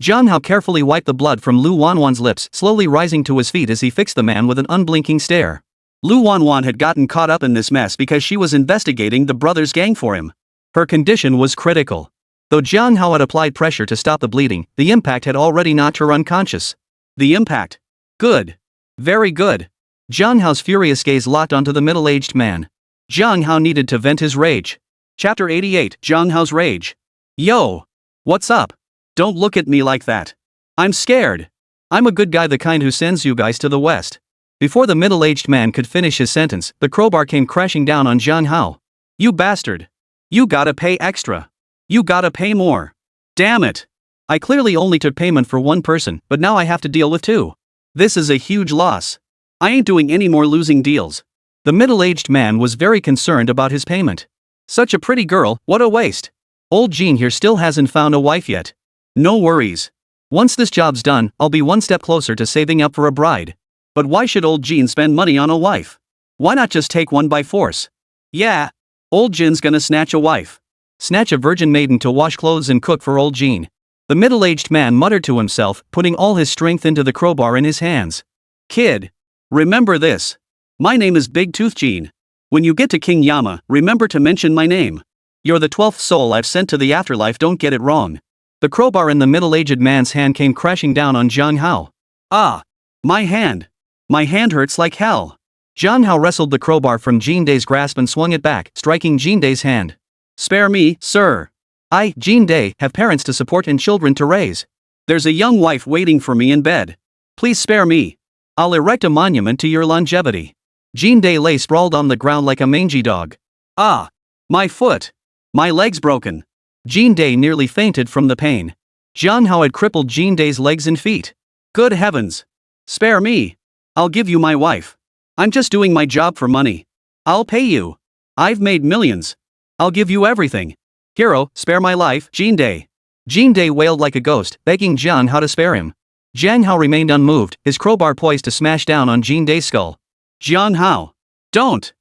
Jiang Hao carefully wiped the blood from Lu Wanwan's lips, slowly rising to his feet as he fixed the man with an unblinking stare. Lu Wanwan had gotten caught up in this mess because she was investigating the brothers' gang for him. Her condition was critical. Though Jiang Hao had applied pressure to stop the bleeding, the impact had already knocked her unconscious. The impact. Good. Very good. Jiang Hao's furious gaze locked onto the middle-aged man. Jiang Hao needed to vent his rage. Chapter 88, Jiang Hao's Rage. Yo! What's up? Don't look at me like that. I'm scared. I'm a good guy, the kind who sends you guys to the west. Before the middle-aged man could finish his sentence, the crowbar came crashing down on Jiang Hao. You bastard. You gotta pay extra. You gotta pay more. Damn it. I clearly only took payment for one person, but now I have to deal with two. This is a huge loss. I ain't doing any more losing deals. The middle-aged man was very concerned about his payment. Such a pretty girl, what a waste. Old Jean here still hasn't found a wife yet. No worries. Once this job's done, I'll be one step closer to saving up for a bride. But why should old Jean spend money on a wife? Why not just take one by force? Yeah. Old Jean's gonna snatch a wife. Snatch a virgin maiden to wash clothes and cook for old Jean. The middle-aged man muttered to himself, putting all his strength into the crowbar in his hands. Kid. Remember this. My name is Big Tooth Jean. When you get to King Yama, remember to mention my name. You're the 12th soul I've sent to the afterlife, don't get it wrong. The crowbar in the middle-aged man's hand came crashing down on Jiang Hao. Ah! My hand! My hand hurts like hell. Jiang Hao wrestled the crowbar from Jean Day's grasp and swung it back, striking Jean Day's hand. Spare me, sir. I, Jean Day, have parents to support and children to raise. There's a young wife waiting for me in bed. Please spare me. I'll erect a monument to your longevity. Jean Day lay sprawled on the ground like a mangy dog. Ah! My foot! My leg's broken. Jean Day nearly fainted from the pain. Jiang Hao had crippled Jean Day's legs and feet. Good heavens! Spare me! I'll give you my wife. I'm just doing my job for money. I'll pay you. I've made millions. I'll give you everything. Hero, spare my life, Jean Day. Jean Day wailed like a ghost, begging Jiang Hao to spare him. Jiang Hao remained unmoved, his crowbar poised to smash down on Jean Day's skull. Jiang Hao. Don't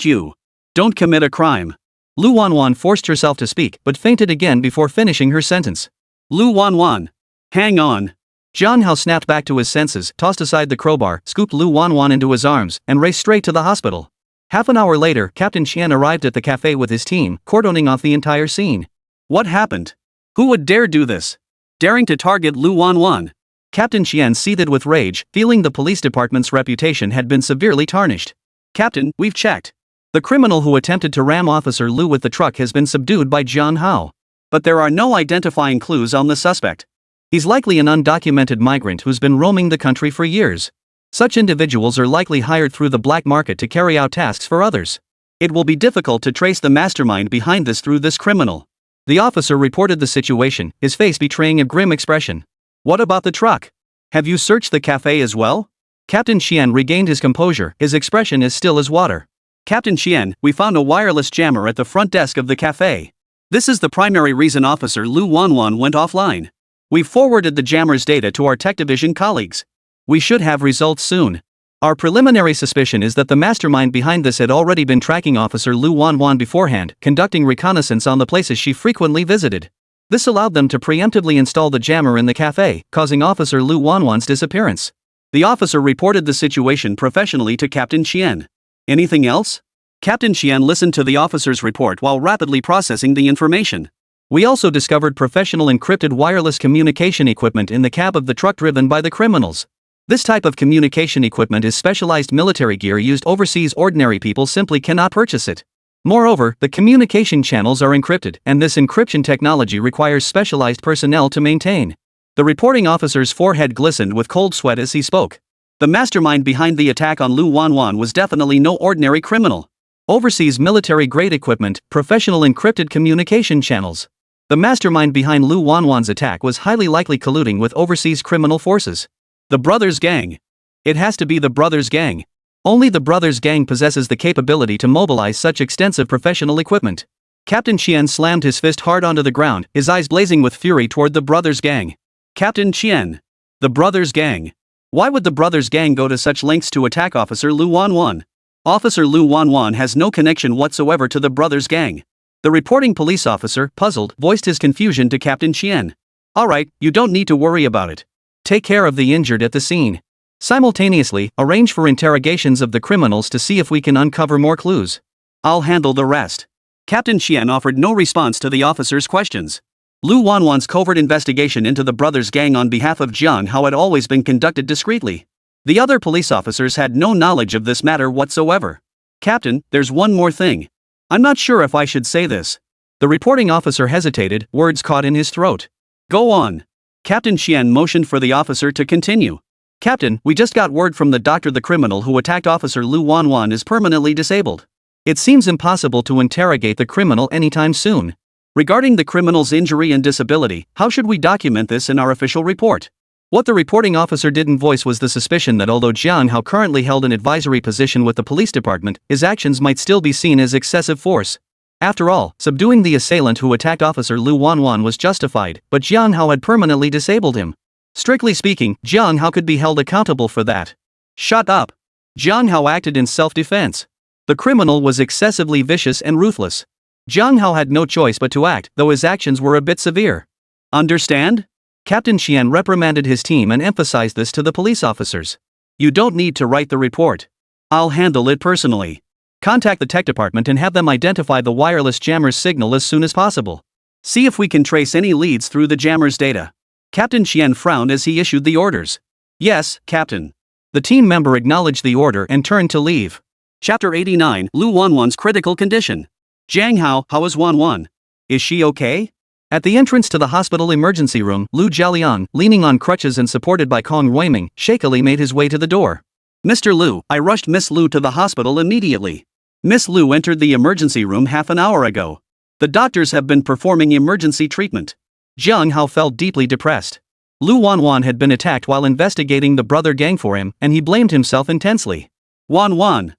you. Don't commit a crime. Lu Wanwan forced herself to speak, but fainted again before finishing her sentence. Lu Wanwan. Hang on. Jiang Hao snapped back to his senses, tossed aside the crowbar, scooped Lu Wanwan into his arms, and raced straight to the hospital. Half an hour later, Captain Qian arrived at the cafe with his team, cordoning off the entire scene. What happened? Who would dare do this? Daring to target Lu Wanwan? Captain Qian seethed with rage, feeling the police department's reputation had been severely tarnished. Captain, we've checked. The criminal who attempted to ram Officer Lu with the truck has been subdued by Jiang Hao. But there are no identifying clues on the suspect. He's likely an undocumented migrant who's been roaming the country for years. Such individuals are likely hired through the black market to carry out tasks for others. It will be difficult to trace the mastermind behind this through this criminal. The officer reported the situation, his face betraying a grim expression. What about the truck? Have you searched the cafe as well? Captain Qian regained his composure, his expression as still as water. Captain Qian, we found a wireless jammer at the front desk of the cafe. This is the primary reason Officer Lu Wanwan went offline. We've forwarded the jammer's data to our tech division colleagues. We should have results soon. Our preliminary suspicion is that the mastermind behind this had already been tracking Officer Lu Wanwan beforehand, conducting reconnaissance on the places she frequently visited. This allowed them to preemptively install the jammer in the cafe, causing Officer Lu Wanwan's disappearance. The officer reported the situation professionally to Captain Qian. Anything else? Captain Qian listened to the officer's report while rapidly processing the information. We also discovered professional encrypted wireless communication equipment in the cab of the truck driven by the criminals. This type of communication equipment is specialized military gear used overseas. Ordinary people simply cannot purchase it. Moreover, the communication channels are encrypted, and this encryption technology requires specialized personnel to maintain. The reporting officer's forehead glistened with cold sweat as he spoke. The mastermind behind the attack on Lu Wanwan was definitely no ordinary criminal. Overseas military-grade equipment, professional encrypted communication channels. The mastermind behind Lu Wanwan's attack was highly likely colluding with overseas criminal forces. The Brothers Gang. It has to be the Brothers Gang. Only the Brothers Gang possesses the capability to mobilize such extensive professional equipment. Captain Chien slammed his fist hard onto the ground, his eyes blazing with fury toward the Brothers Gang. Captain Chien. The Brothers Gang. Why would the Brothers Gang go to such lengths to attack Officer Lu Wanwan? Officer Lu Wanwan has no connection whatsoever to the Brothers Gang. The reporting police officer, puzzled, voiced his confusion to Captain Chien. Alright, you don't need to worry about it. Take care of the injured at the scene. Simultaneously, arrange for interrogations of the criminals to see if we can uncover more clues. I'll handle the rest. Captain Chien offered no response to the officer's questions. Lu Wanwan's covert investigation into the Brothers Gang on behalf of Jiang Hao had always been conducted discreetly. The other police officers had no knowledge of this matter whatsoever. Captain, there's one more thing. I'm not sure if I should say this. The reporting officer hesitated, words caught in his throat. Go on. Captain Chien motioned for the officer to continue. Captain, we just got word from the doctor the criminal who attacked Officer Lu Wanwan is permanently disabled. It seems impossible to interrogate the criminal anytime soon. Regarding the criminal's injury and disability, how should we document this in our official report? What the reporting officer didn't voice was the suspicion that although Jiang Hao currently held an advisory position with the police department, his actions might still be seen as excessive force. After all, subduing the assailant who attacked Officer Lu Wanwan was justified, but Jiang Hao had permanently disabled him. Strictly speaking, Jiang Hao could be held accountable for that. Shut up. Jiang Hao acted in self-defense. The criminal was excessively vicious and ruthless. Jiang Hao had no choice but to act, though his actions were a bit severe. Understand? Captain Chien reprimanded his team and emphasized this to the police officers. You don't need to write the report. I'll handle it personally. Contact the tech department and have them identify the wireless jammer's signal as soon as possible. See if we can trace any leads through the jammer's data. Captain Chien frowned as he issued the orders. Yes, Captain. The team member acknowledged the order and turned to leave. Chapter 89, Lu Wanwan's critical condition. Jiang Hao, how is Wanwan? Is she okay? At the entrance to the hospital emergency room, Lu Jialiang, leaning on crutches and supported by Kong Ruiming, shakily made his way to the door. Mr. Lu, I rushed Miss Lu to the hospital immediately. Miss Lu entered the emergency room half an hour ago. The doctors have been performing emergency treatment. Jiang Hao felt deeply depressed. Lu Wanwan had been attacked while investigating the brother gang for him, and he blamed himself intensely. Wanwan,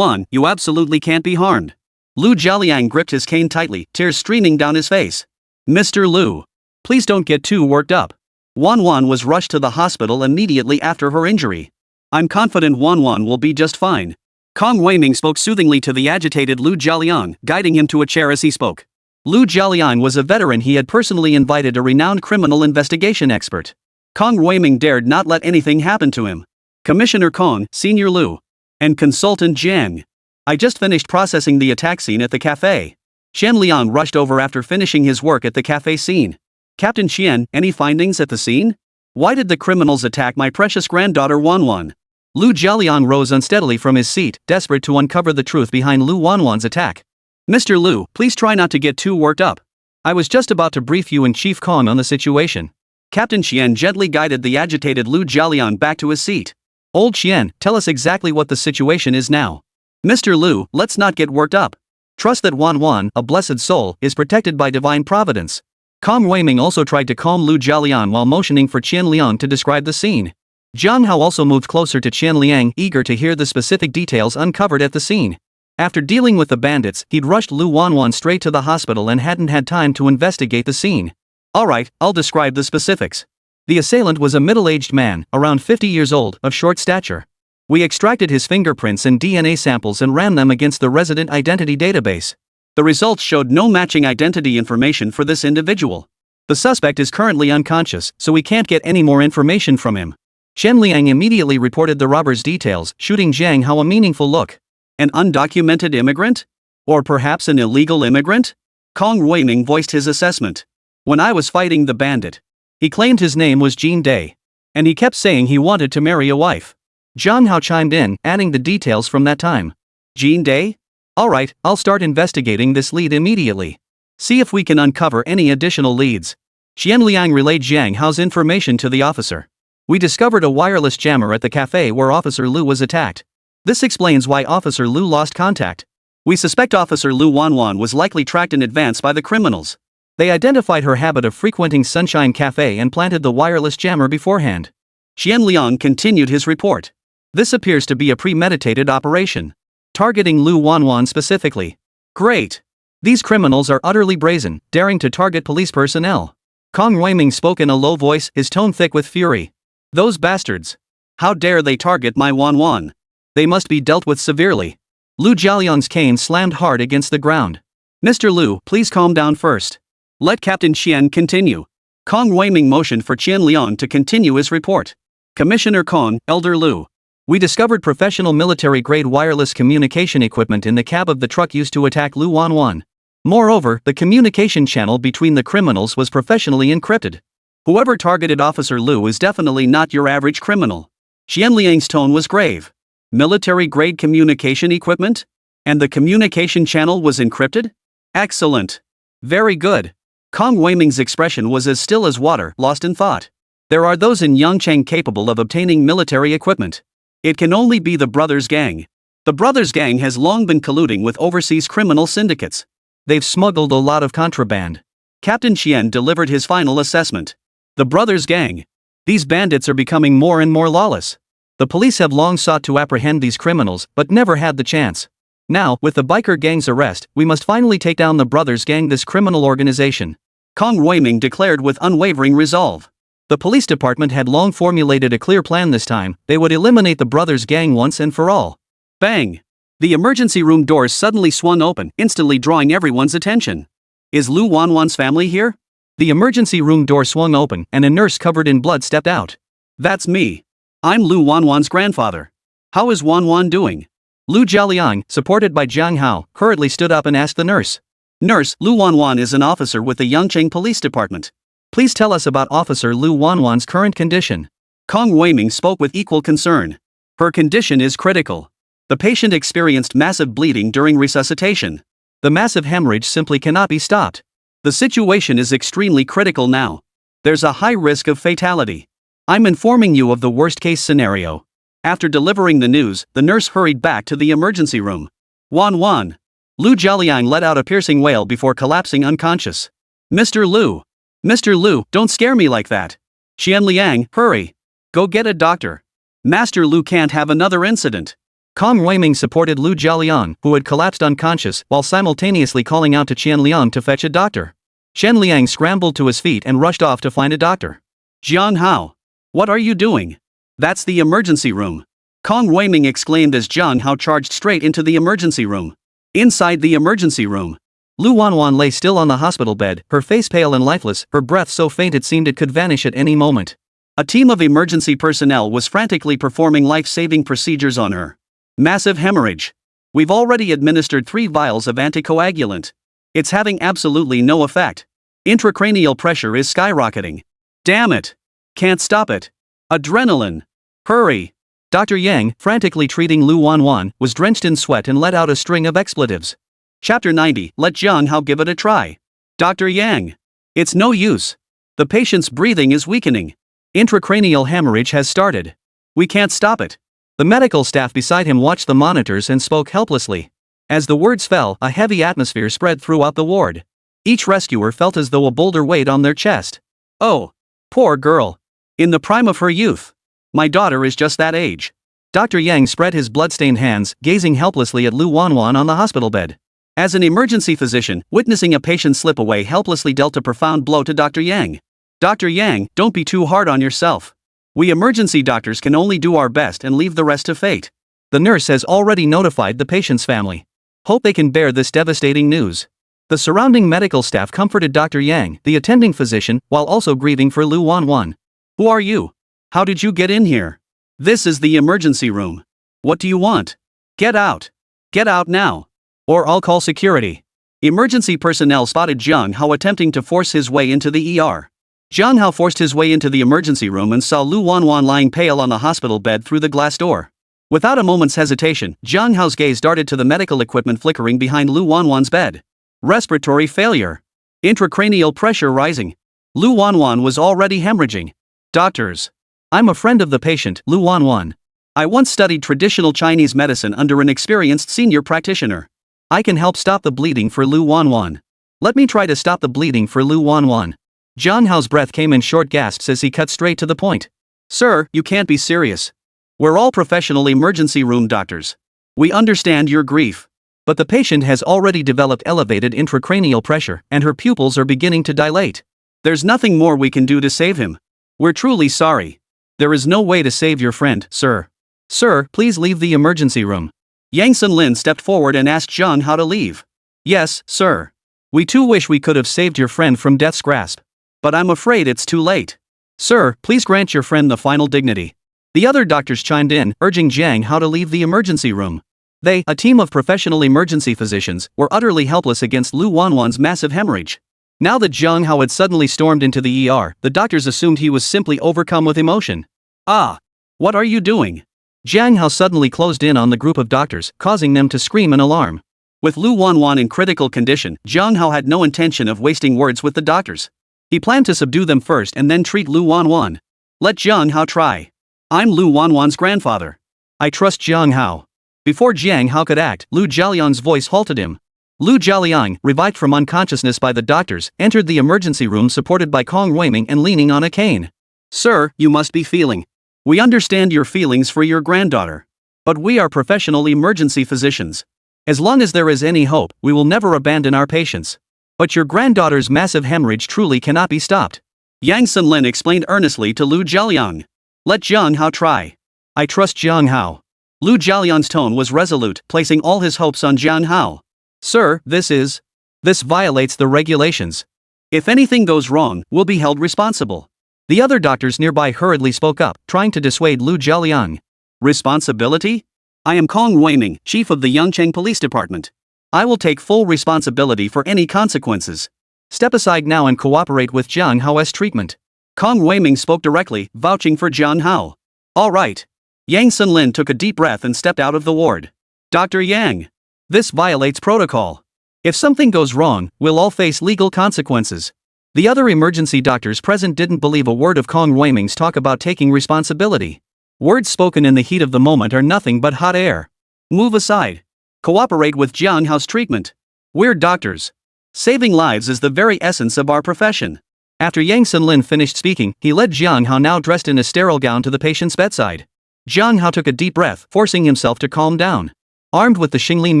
you absolutely can't be harmed. Lu Jialiang gripped his cane tightly, tears streaming down his face. Mr. Lu, please don't get too worked up. Wanwan was rushed to the hospital immediately after her injury. I'm confident Wanwan will be just fine. Kong Ruiming spoke soothingly to the agitated Lu Jialiang, guiding him to a chair as he spoke. Lu Jialiang was a veteran. He had personally invited a renowned criminal investigation expert. Kong Ruiming dared not let anything happen to him. Commissioner Kong, Senior Lu, and Consultant Jiang. I just finished processing the attack scene at the cafe. Shen Liang rushed over after finishing his work at the cafe scene. Captain Chien, any findings at the scene? Why did the criminals attack my precious granddaughter Wanwan? Lu Jialiang rose unsteadily from his seat, desperate to uncover the truth behind Lu Wanwan's attack. Mr. Lu, please try not to get too worked up. I was just about to brief you and Chief Kong on the situation. Captain Chien gently guided the agitated Lu Jialiang back to his seat. Old Chien, tell us exactly what the situation is now. Mr. Lu, let's not get worked up. Trust that Wanwan, a blessed soul, is protected by divine providence. Kong Ruiming also tried to calm Lu Jialiang while motioning for Qian Liang to describe the scene. Jiang Hao also moved closer to Qian Liang, eager to hear the specific details uncovered at the scene. After dealing with the bandits, he'd rushed Lu Wanwan straight to the hospital and hadn't had time to investigate the scene. Alright, I'll describe the specifics. The assailant was a middle-aged man, around 50 years old, of short stature. We extracted his fingerprints and DNA samples and ran them against the resident identity database. The results showed no matching identity information for this individual. The suspect is currently unconscious, so we can't get any more information from him. Shen Liang immediately reported the robber's details, shooting Jiang Hao a meaningful look. An undocumented immigrant? Or perhaps an illegal immigrant? Kong Ruiming voiced his assessment. When I was fighting the bandit, he claimed his name was Jean Day. And he kept saying he wanted to marry a wife. Jiang Hao chimed in, adding the details from that time. Jean Day? Alright, I'll start investigating this lead immediately. See if we can uncover any additional leads. Qian Liang relayed Jiang Hao's information to the officer. We discovered a wireless jammer at the cafe where Officer Lu was attacked. This explains why Officer Lu lost contact. We suspect Officer Lu Wanwan was likely tracked in advance by the criminals. They identified her habit of frequenting Sunshine Cafe and planted the wireless jammer beforehand. Qianliang continued his report. This appears to be a premeditated operation. Targeting Lu Wanwan specifically. Great. These criminals are utterly brazen, daring to target police personnel. Kong Weiming spoke in a low voice, his tone thick with fury. Those bastards. How dare they target my Wanwan? They must be dealt with severely. Lu Jialiang's cane slammed hard against the ground. Mr. Lu, please calm down first. Let Captain Qian continue. Kong Weiming motioned for Qianliang to continue his report. Commissioner Kong, Elder Lu. We discovered professional military-grade wireless communication equipment in the cab of the truck used to attack Lu Wanwan. Moreover, the communication channel between the criminals was professionally encrypted. Whoever targeted Officer Lu is definitely not your average criminal. Qianliang's tone was grave. Military-grade communication equipment? And the communication channel was encrypted? Excellent. Very good. Kong Weiming's expression was as still as water, lost in thought. There are those in Yangcheng capable of obtaining military equipment. It can only be the Brothers Gang. The Brothers Gang has long been colluding with overseas criminal syndicates. They've smuggled a lot of contraband. Captain Qian delivered his final assessment. The Brothers Gang. These bandits are becoming more and more lawless. The police have long sought to apprehend these criminals, but never had the chance. Now, with the biker gang's arrest, we must finally take down the Brothers Gang, this criminal organization. Kong Weiming declared with unwavering resolve. The police department had long formulated a clear plan this time. They would eliminate the Brothers Gang once and for all. Bang! The emergency room doors suddenly swung open, instantly drawing everyone's attention. Is Lu Wanwan's family here? The emergency room door swung open, and a nurse covered in blood stepped out. That's me. I'm Lu Wanwan's grandfather. How is Wanwan doing? Lu Jialiang, supported by Jiang Hao, hurriedly stood up and asked the nurse. Nurse, Lu Wanwan is an officer with the Yangcheng Police Department. Please tell us about Officer Lu Wanwan's current condition. Kong Weiming spoke with equal concern. Her condition is critical. The patient experienced massive bleeding during resuscitation. The massive hemorrhage simply cannot be stopped. The situation is extremely critical now. There's a high risk of fatality. I'm informing you of the worst-case scenario. After delivering the news, the nurse hurried back to the emergency room. Wanwan. Lu Jialiang let out a piercing wail before collapsing unconscious. Mr. Lu. Mr. Lu, don't scare me like that. Qianliang, hurry. Go get a doctor. Master Lu can't have another incident. Kong Weiming supported Lu Jialiang, who had collapsed unconscious, while simultaneously calling out to Qianliang to fetch a doctor. Qianliang scrambled to his feet and rushed off to find a doctor. Jiang Hao. What are you doing? That's the emergency room. Kong Weiming exclaimed as Jiang Hao charged straight into the emergency room. Inside the emergency room, Lu Wanwan lay still on the hospital bed, her face pale and lifeless, her breath so faint it seemed it could vanish at any moment. A team of emergency personnel was frantically performing life-saving procedures on her. Massive hemorrhage. We've already administered 3 vials of anticoagulant. It's having absolutely no effect. Intracranial pressure is skyrocketing. Damn it. Can't stop it. Adrenaline. Hurry. Dr. Yang, frantically treating Lu Wanwan, was drenched in sweat and let out a string of expletives. Chapter 90, let Jiang Hao give it a try. Dr. Yang. It's no use. The patient's breathing is weakening. Intracranial hemorrhage has started. We can't stop it. The medical staff beside him watched the monitors and spoke helplessly. As the words fell, a heavy atmosphere spread throughout the ward. Each rescuer felt as though a boulder weighed on their chest. Oh. Poor girl. In the prime of her youth. My daughter is just that age. Dr. Yang spread his blood-stained hands, gazing helplessly at Lu Wanwan on the hospital bed. As an emergency physician, witnessing a patient slip away helplessly dealt a profound blow to Dr. Yang. Dr. Yang, don't be too hard on yourself. We emergency doctors can only do our best and leave the rest to fate. The nurse has already notified the patient's family. Hope they can bear this devastating news. The surrounding medical staff comforted Dr. Yang, the attending physician, while also grieving for Lu Wanwan. Who are you? How did you get in here? This is the emergency room. What do you want? Get out. Get out now. Or I'll call security. Emergency personnel spotted Jiang Hao attempting to force his way into the ER. Jiang Hao forced his way into the emergency room and saw Lu Wanwan lying pale on the hospital bed through the glass door. Without a moment's hesitation, Jiang Hao's gaze darted to the medical equipment flickering behind Lu Wanwan's bed. Respiratory failure. Intracranial pressure rising. Lu Wanwan was already hemorrhaging. Doctors. I'm a friend of the patient, Lu Wanwan. I once studied traditional Chinese medicine under an experienced senior practitioner. I can help stop the bleeding for Lu Wanwan. Let me try to stop the bleeding for Lu Wanwan. Jiang Hao's breath came in short gasps as he cut straight to the point. Sir, you can't be serious. We're all professional emergency room doctors. We understand your grief. But the patient has already developed elevated intracranial pressure, and her pupils are beginning to dilate. There's nothing more we can do to save him. We're truly sorry. There is no way to save your friend, sir. Sir, please leave the emergency room. Yang Sunlin stepped forward and asked Jiang Hao to leave. Yes, sir. We too wish we could have saved your friend from death's grasp. But I'm afraid it's too late. Sir, please grant your friend the final dignity. The other doctors chimed in, urging Jiang Hao to leave the emergency room. They, a team of professional emergency physicians, were utterly helpless against Lu Wanwan's massive hemorrhage. Now that Jiang Hao had suddenly stormed into the ER, the doctors assumed he was simply overcome with emotion. Ah! What are you doing? Jiang Hao suddenly closed in on the group of doctors, causing them to scream in alarm. With Lu Wanwan in critical condition, Jiang Hao had no intention of wasting words with the doctors. He planned to subdue them first and then treat Lu Wanwan. Let Jiang Hao try. I'm Lu Wanwan's grandfather. I trust Jiang Hao. Before Jiang Hao could act, Lu Jialiang's voice halted him. Lu Jialiang, revived from unconsciousness by the doctors, entered the emergency room supported by Kong Weiming and leaning on a cane. Sir, you must be feeling. We understand your feelings for your granddaughter. But we are professional emergency physicians. As long as there is any hope, we will never abandon our patients. But your granddaughter's massive hemorrhage truly cannot be stopped. Yang Sunlin explained earnestly to Lu Jialiang. Let Jiang Hao try. I trust Jiang Hao. Lu Jialiang's tone was resolute, placing all his hopes on Jiang Hao. Sir, this violates the regulations. If anything goes wrong, we'll be held responsible. The other doctors nearby hurriedly spoke up, trying to dissuade Lu Jialiang. Responsibility? I am Kong Weiming, chief of the Yangcheng Police Department. I will take full responsibility for any consequences. Step aside now and cooperate with Jiang Hao's treatment. Kong Weiming spoke directly, vouching for Jiang Hao. All right. Yang Sunlin took a deep breath and stepped out of the ward. Dr. Yang. This violates protocol. If something goes wrong, we'll all face legal consequences. The other emergency doctors present didn't believe a word of Kong Weiming's talk about taking responsibility. Words spoken in the heat of the moment are nothing but hot air. Move aside. Cooperate with Jiang Hao's treatment. We're doctors. Saving lives is the very essence of our profession. After Yang Sunlin finished speaking, he led Jiang Hao, now dressed in a sterile gown, to the patient's bedside. Jiang Hao took a deep breath, forcing himself to calm down. Armed with the Xinglin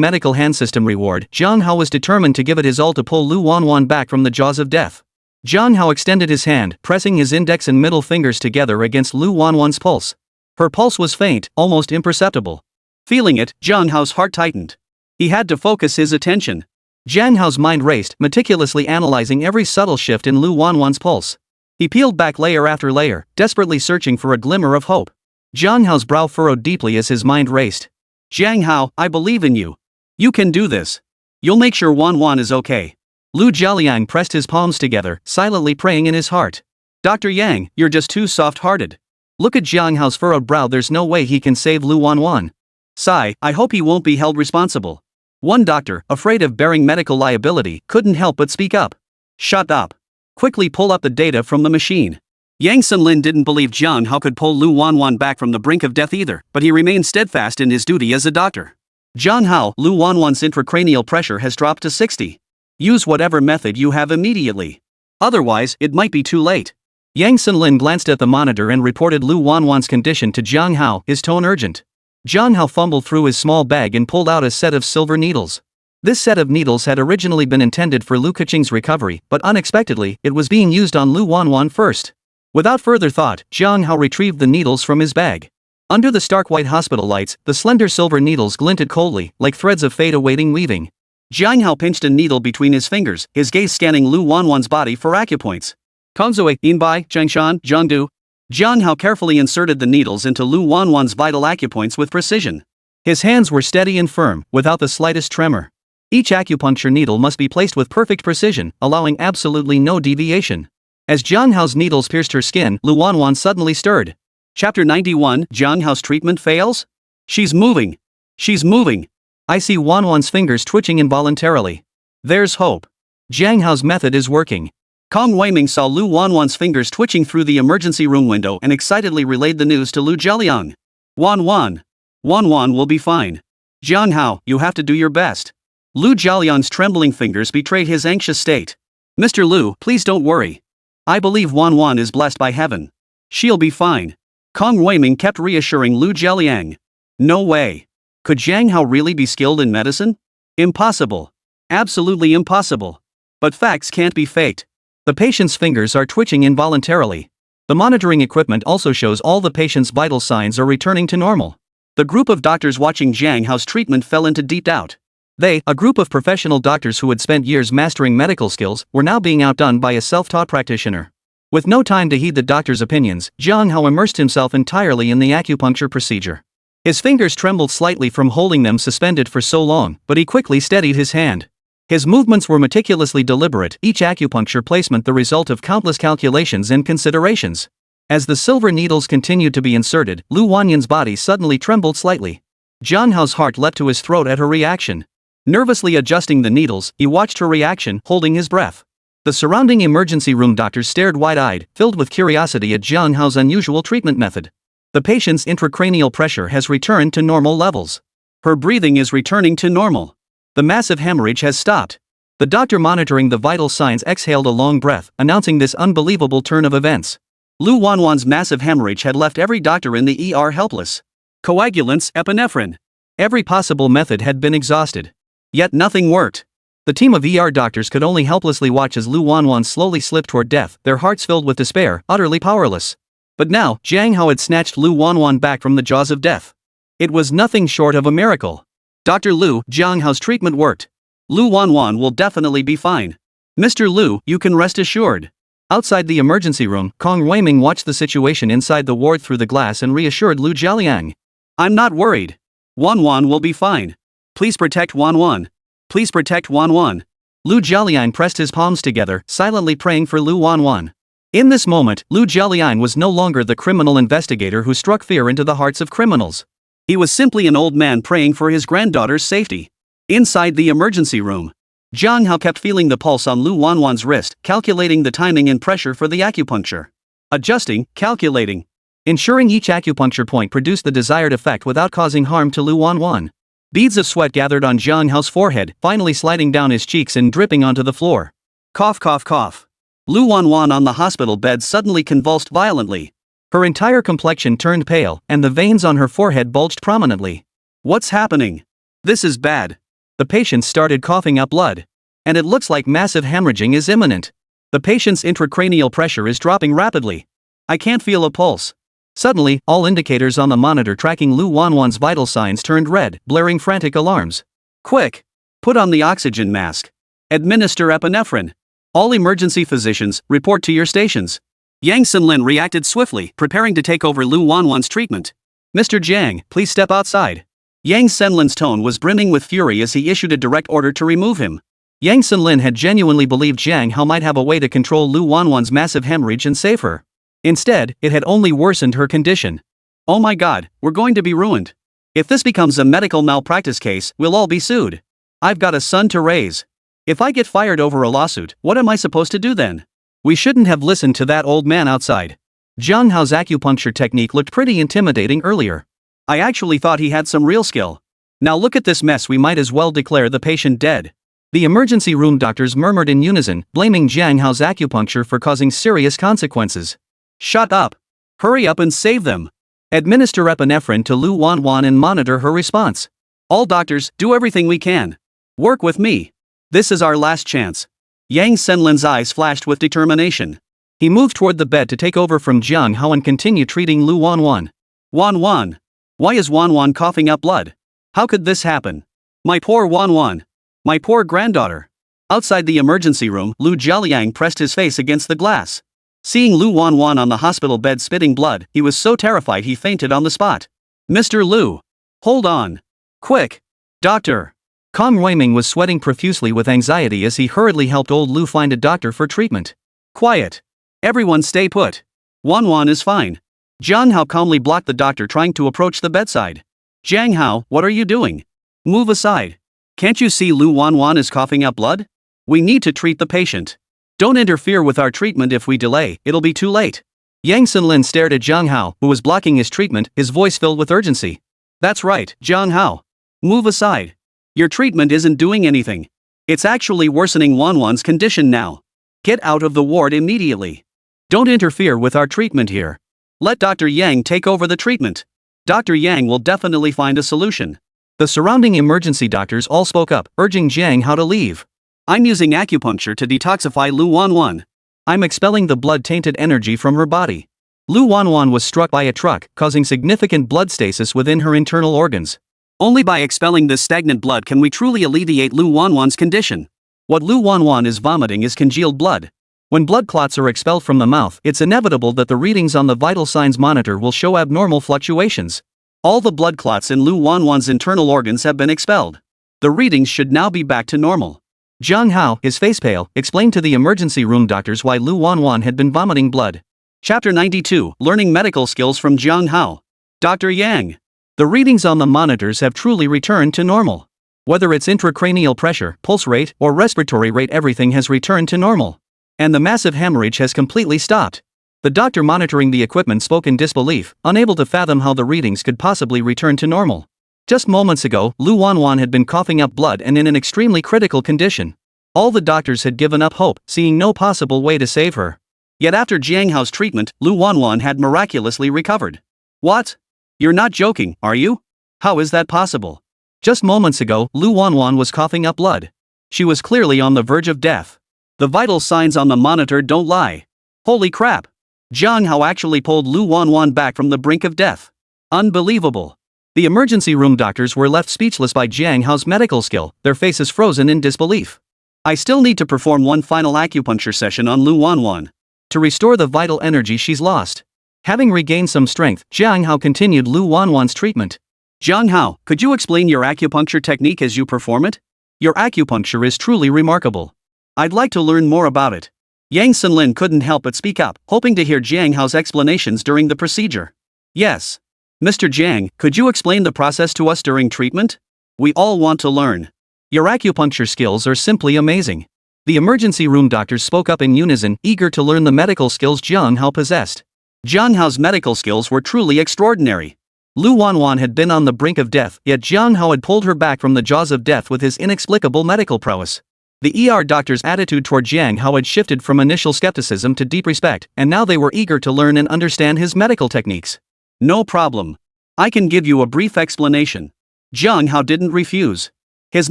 medical hand system reward, Jiang Hao was determined to give it his all to pull Lu Wanwan back from the jaws of death. Jiang Hao extended his hand, pressing his index and middle fingers together against Lu Wanwan's pulse. Her pulse was faint, almost imperceptible. Feeling it, Jiang Hao's heart tightened. He had to focus his attention. Jiang Hao's mind raced, meticulously analyzing every subtle shift in Lu Wanwan's pulse. He peeled back layer after layer, desperately searching for a glimmer of hope. Jiang Hao's brow furrowed deeply as his mind raced. Jiang Hao, I believe in you. You can do this. You'll make sure Wanwan is okay. Lu Jialiang pressed his palms together, silently praying in his heart. Dr. Yang, you're just too soft-hearted. Look at Jiang Hao's furrowed brow. There's no way he can save Lu Wanwan. Sigh, I hope he won't be held responsible. One doctor, afraid of bearing medical liability, couldn't help but speak up. Shut up. Quickly pull up the data from the machine. Yang Sunlin didn't believe Jiang Hao could pull Lu Wanwan back from the brink of death either, but he remained steadfast in his duty as a doctor. Jiang Hao, Lu Wanwan's intracranial pressure has dropped to 60. Use whatever method you have immediately. Otherwise, it might be too late. Yang Sunlin glanced at the monitor and reported Lu Wanwan's condition to Jiang Hao, his tone urgent. Jiang Hao fumbled through his small bag and pulled out a set of silver needles. This set of needles had originally been intended for Lu Keqing's recovery, but unexpectedly, it was being used on Lu Wanwan first. Without further thought, Jiang Hao retrieved the needles from his bag. Under the stark white hospital lights, the slender silver needles glinted coldly, like threads of fate awaiting weaving. Jiang Hao pinched a needle between his fingers, his gaze scanning Lu Wanwan's body for acupoints. Kongzui, Yinbai, Zhengshan, Zhengdu. Jiang Hao carefully inserted the needles into Lu Wanwan's vital acupoints with precision. His hands were steady and firm, without the slightest tremor. Each acupuncture needle must be placed with perfect precision, allowing absolutely no deviation. As Jiang Hao's needles pierced her skin, Lu Wanwan suddenly stirred. Chapter 91, Jiang Hao's treatment fails? She's moving. She's moving. I see Wanwan's fingers twitching involuntarily. There's hope. Jiang Hao's method is working. Kong Weiming saw Lu Wanwan's fingers twitching through the emergency room window and excitedly relayed the news to Lu Jialiang. Wanwan will be fine. Jiang Hao, you have to do your best. Lu Jialiang's trembling fingers betrayed his anxious state. Mr. Lu, please don't worry. I believe Wanwan is blessed by heaven. She'll be fine. Kong Weiming kept reassuring Lu Jialiang. No way. Could Jiang Hao really be skilled in medicine? Impossible. Absolutely impossible. But facts can't be faked. The patient's fingers are twitching involuntarily. The monitoring equipment also shows all the patient's vital signs are returning to normal. The group of doctors watching Jiang Hao's treatment fell into deep doubt. They, a group of professional doctors who had spent years mastering medical skills, were now being outdone by a self-taught practitioner. With no time to heed the doctor's opinions, Jiang Hao immersed himself entirely in the acupuncture procedure. His fingers trembled slightly from holding them suspended for so long, but he quickly steadied his hand. His movements were meticulously deliberate, each acupuncture placement the result of countless calculations and considerations. As the silver needles continued to be inserted, Lu Wanyan's body suddenly trembled slightly. Jiang Hao's heart leapt to his throat at her reaction. Nervously adjusting the needles, he watched her reaction, holding his breath. The surrounding emergency room doctors stared wide-eyed, filled with curiosity at Jiang Hao's unusual treatment method. The patient's intracranial pressure has returned to normal levels. Her breathing is returning to normal. The massive hemorrhage has stopped. The doctor monitoring the vital signs exhaled a long breath, announcing this unbelievable turn of events. Lu Wanwan's massive hemorrhage had left every doctor in the ER helpless. Coagulants, epinephrine. Every possible method had been exhausted. Yet nothing worked. The team of ER doctors could only helplessly watch as Lu Wanwan slowly slipped toward death, their hearts filled with despair, utterly powerless. But now, Jiang Hao had snatched Lu Wanwan back from the jaws of death. It was nothing short of a miracle. Dr. Lu, Jiang Hao's treatment worked. Lu Wanwan will definitely be fine. Mr. Lu, you can rest assured. Outside the emergency room, Kong Weiming watched the situation inside the ward through the glass and reassured Lu Jialiang. I'm not worried. Wanwan will be fine. Please protect Wanwan. Please protect Wanwan. Lu Jialiang pressed his palms together, silently praying for Lu Wanwan. In this moment, Lu Jialiang was no longer the criminal investigator who struck fear into the hearts of criminals. He was simply an old man praying for his granddaughter's safety. Inside the emergency room, Jiang Hao kept feeling the pulse on Lu Wanwan's wrist, calculating the timing and pressure for the acupuncture. Adjusting, calculating. Ensuring each acupuncture point produced the desired effect without causing harm to Lu Wanwan. Beads of sweat gathered on Jiang Hao's forehead, finally sliding down his cheeks and dripping onto the floor. Cough, cough, cough. Lu Wanwan on the hospital bed suddenly convulsed violently. Her entire complexion turned pale, and the veins on her forehead bulged prominently. What's happening? This is bad. The patient started coughing up blood. And it looks like massive hemorrhaging is imminent. The patient's intracranial pressure is dropping rapidly. I can't feel a pulse. Suddenly, all indicators on the monitor tracking Lu Wanwan's vital signs turned red, blaring frantic alarms. Quick! Put on the oxygen mask. Administer epinephrine. All emergency physicians, report to your stations. Yang Xinlin reacted swiftly, preparing to take over Lu Wanwan's treatment. Mr. Jiang, please step outside. Yang Xinlin's tone was brimming with fury as he issued a direct order to remove him. Yang Xinlin had genuinely believed Jiang Hao might have a way to control Lu Wanwan's massive hemorrhage and save her. Instead, it had only worsened her condition. Oh my god, we're going to be ruined. If this becomes a medical malpractice case, we'll all be sued. I've got a son to raise. If I get fired over a lawsuit, what am I supposed to do then? We shouldn't have listened to that old man outside. Jiang Hao's acupuncture technique looked pretty intimidating earlier. I actually thought he had some real skill. Now look at this mess, we might as well declare the patient dead. The emergency room doctors murmured in unison, blaming Jiang Hao's acupuncture for causing serious consequences. Shut up. Hurry up and save them. Administer epinephrine to Lu Wanwan and monitor her response. All doctors, do everything we can. Work with me. This is our last chance. Yang Xinlin's eyes flashed with determination. He moved toward the bed to take over from Jiang Hao and continue treating Lu Wanwan. Wanwan. Why is Wanwan coughing up blood? How could this happen? My poor Wanwan. My poor granddaughter. Outside the emergency room, Lu Jialiang pressed his face against the glass. Seeing Lu Wanwan on the hospital bed spitting blood, he was so terrified he fainted on the spot. Mr. Lu. Hold on. Quick. Doctor. Kong Weiming was sweating profusely with anxiety as he hurriedly helped old Lu find a doctor for treatment. Quiet. Everyone stay put. Wanwan is fine. Jiang Hao calmly blocked the doctor trying to approach the bedside. Jiang Hao, what are you doing? Move aside. Can't you see Lu Wanwan is coughing up blood? We need to treat the patient. Don't interfere with our treatment. If we delay, it'll be too late. Yang Xinlin stared at Jiang Hao, who was blocking his treatment, his voice filled with urgency. That's right, Jiang Hao. Move aside. Your treatment isn't doing anything. It's actually worsening Wanwan's condition now. Get out of the ward immediately. Don't interfere with our treatment here. Let Dr. Yang take over the treatment. Dr. Yang will definitely find a solution. The surrounding emergency doctors all spoke up, urging Jiang Hao to leave. I'm using acupuncture to detoxify Lu Wanwan. I'm expelling the blood-tainted energy from her body. Lu Wanwan was struck by a truck, causing significant blood stasis within her internal organs. Only by expelling this stagnant blood can we truly alleviate Lu Wanwan's condition. What Lu Wanwan is vomiting is congealed blood. When blood clots are expelled from the mouth, it's inevitable that the readings on the vital signs monitor will show abnormal fluctuations. All the blood clots in Lu Wanwan's internal organs have been expelled. The readings should now be back to normal. Jiang Hao, his face pale, explained to the emergency room doctors why Lu Wanwan had been vomiting blood. Chapter 92, Learning Medical Skills from Jiang Hao. Dr. Yang. The readings on the monitors have truly returned to normal. Whether it's intracranial pressure, pulse rate, or respiratory rate, everything has returned to normal. And the massive hemorrhage has completely stopped. The doctor monitoring the equipment spoke in disbelief, unable to fathom how the readings could possibly return to normal. Just moments ago, Lu Wanwan had been coughing up blood and in an extremely critical condition. All the doctors had given up hope, seeing no possible way to save her. Yet after Jiang Hao's treatment, Lu Wanwan had miraculously recovered. What? You're not joking, are you? How is that possible? Just moments ago, Lu Wanwan was coughing up blood. She was clearly on the verge of death. The vital signs on the monitor don't lie. Holy crap! Jiang Hao actually pulled Lu Wanwan back from the brink of death. Unbelievable. The emergency room doctors were left speechless by Jiang Hao's medical skill, their faces frozen in disbelief. I still need to perform one final acupuncture session on Lu Wanwan to restore the vital energy she's lost. Having regained some strength, Jiang Hao continued Lu Wanwan's treatment. Jiang Hao, could you explain your acupuncture technique as you perform it? Your acupuncture is truly remarkable. I'd like to learn more about it. Yang Sunlin couldn't help but speak up, hoping to hear Jiang Hao's explanations during the procedure. Yes. Mr. Jiang, could you explain the process to us during treatment? We all want to learn. Your acupuncture skills are simply amazing. The emergency room doctors spoke up in unison, eager to learn the medical skills Jiang Hao possessed. Jiang Hao's medical skills were truly extraordinary. Lu Wanwan had been on the brink of death, yet Jiang Hao had pulled her back from the jaws of death with his inexplicable medical prowess. The ER doctor's attitude toward Jiang Hao had shifted from initial skepticism to deep respect, and now they were eager to learn and understand his medical techniques. No problem. I can give you a brief explanation. Jiang Hao didn't refuse. His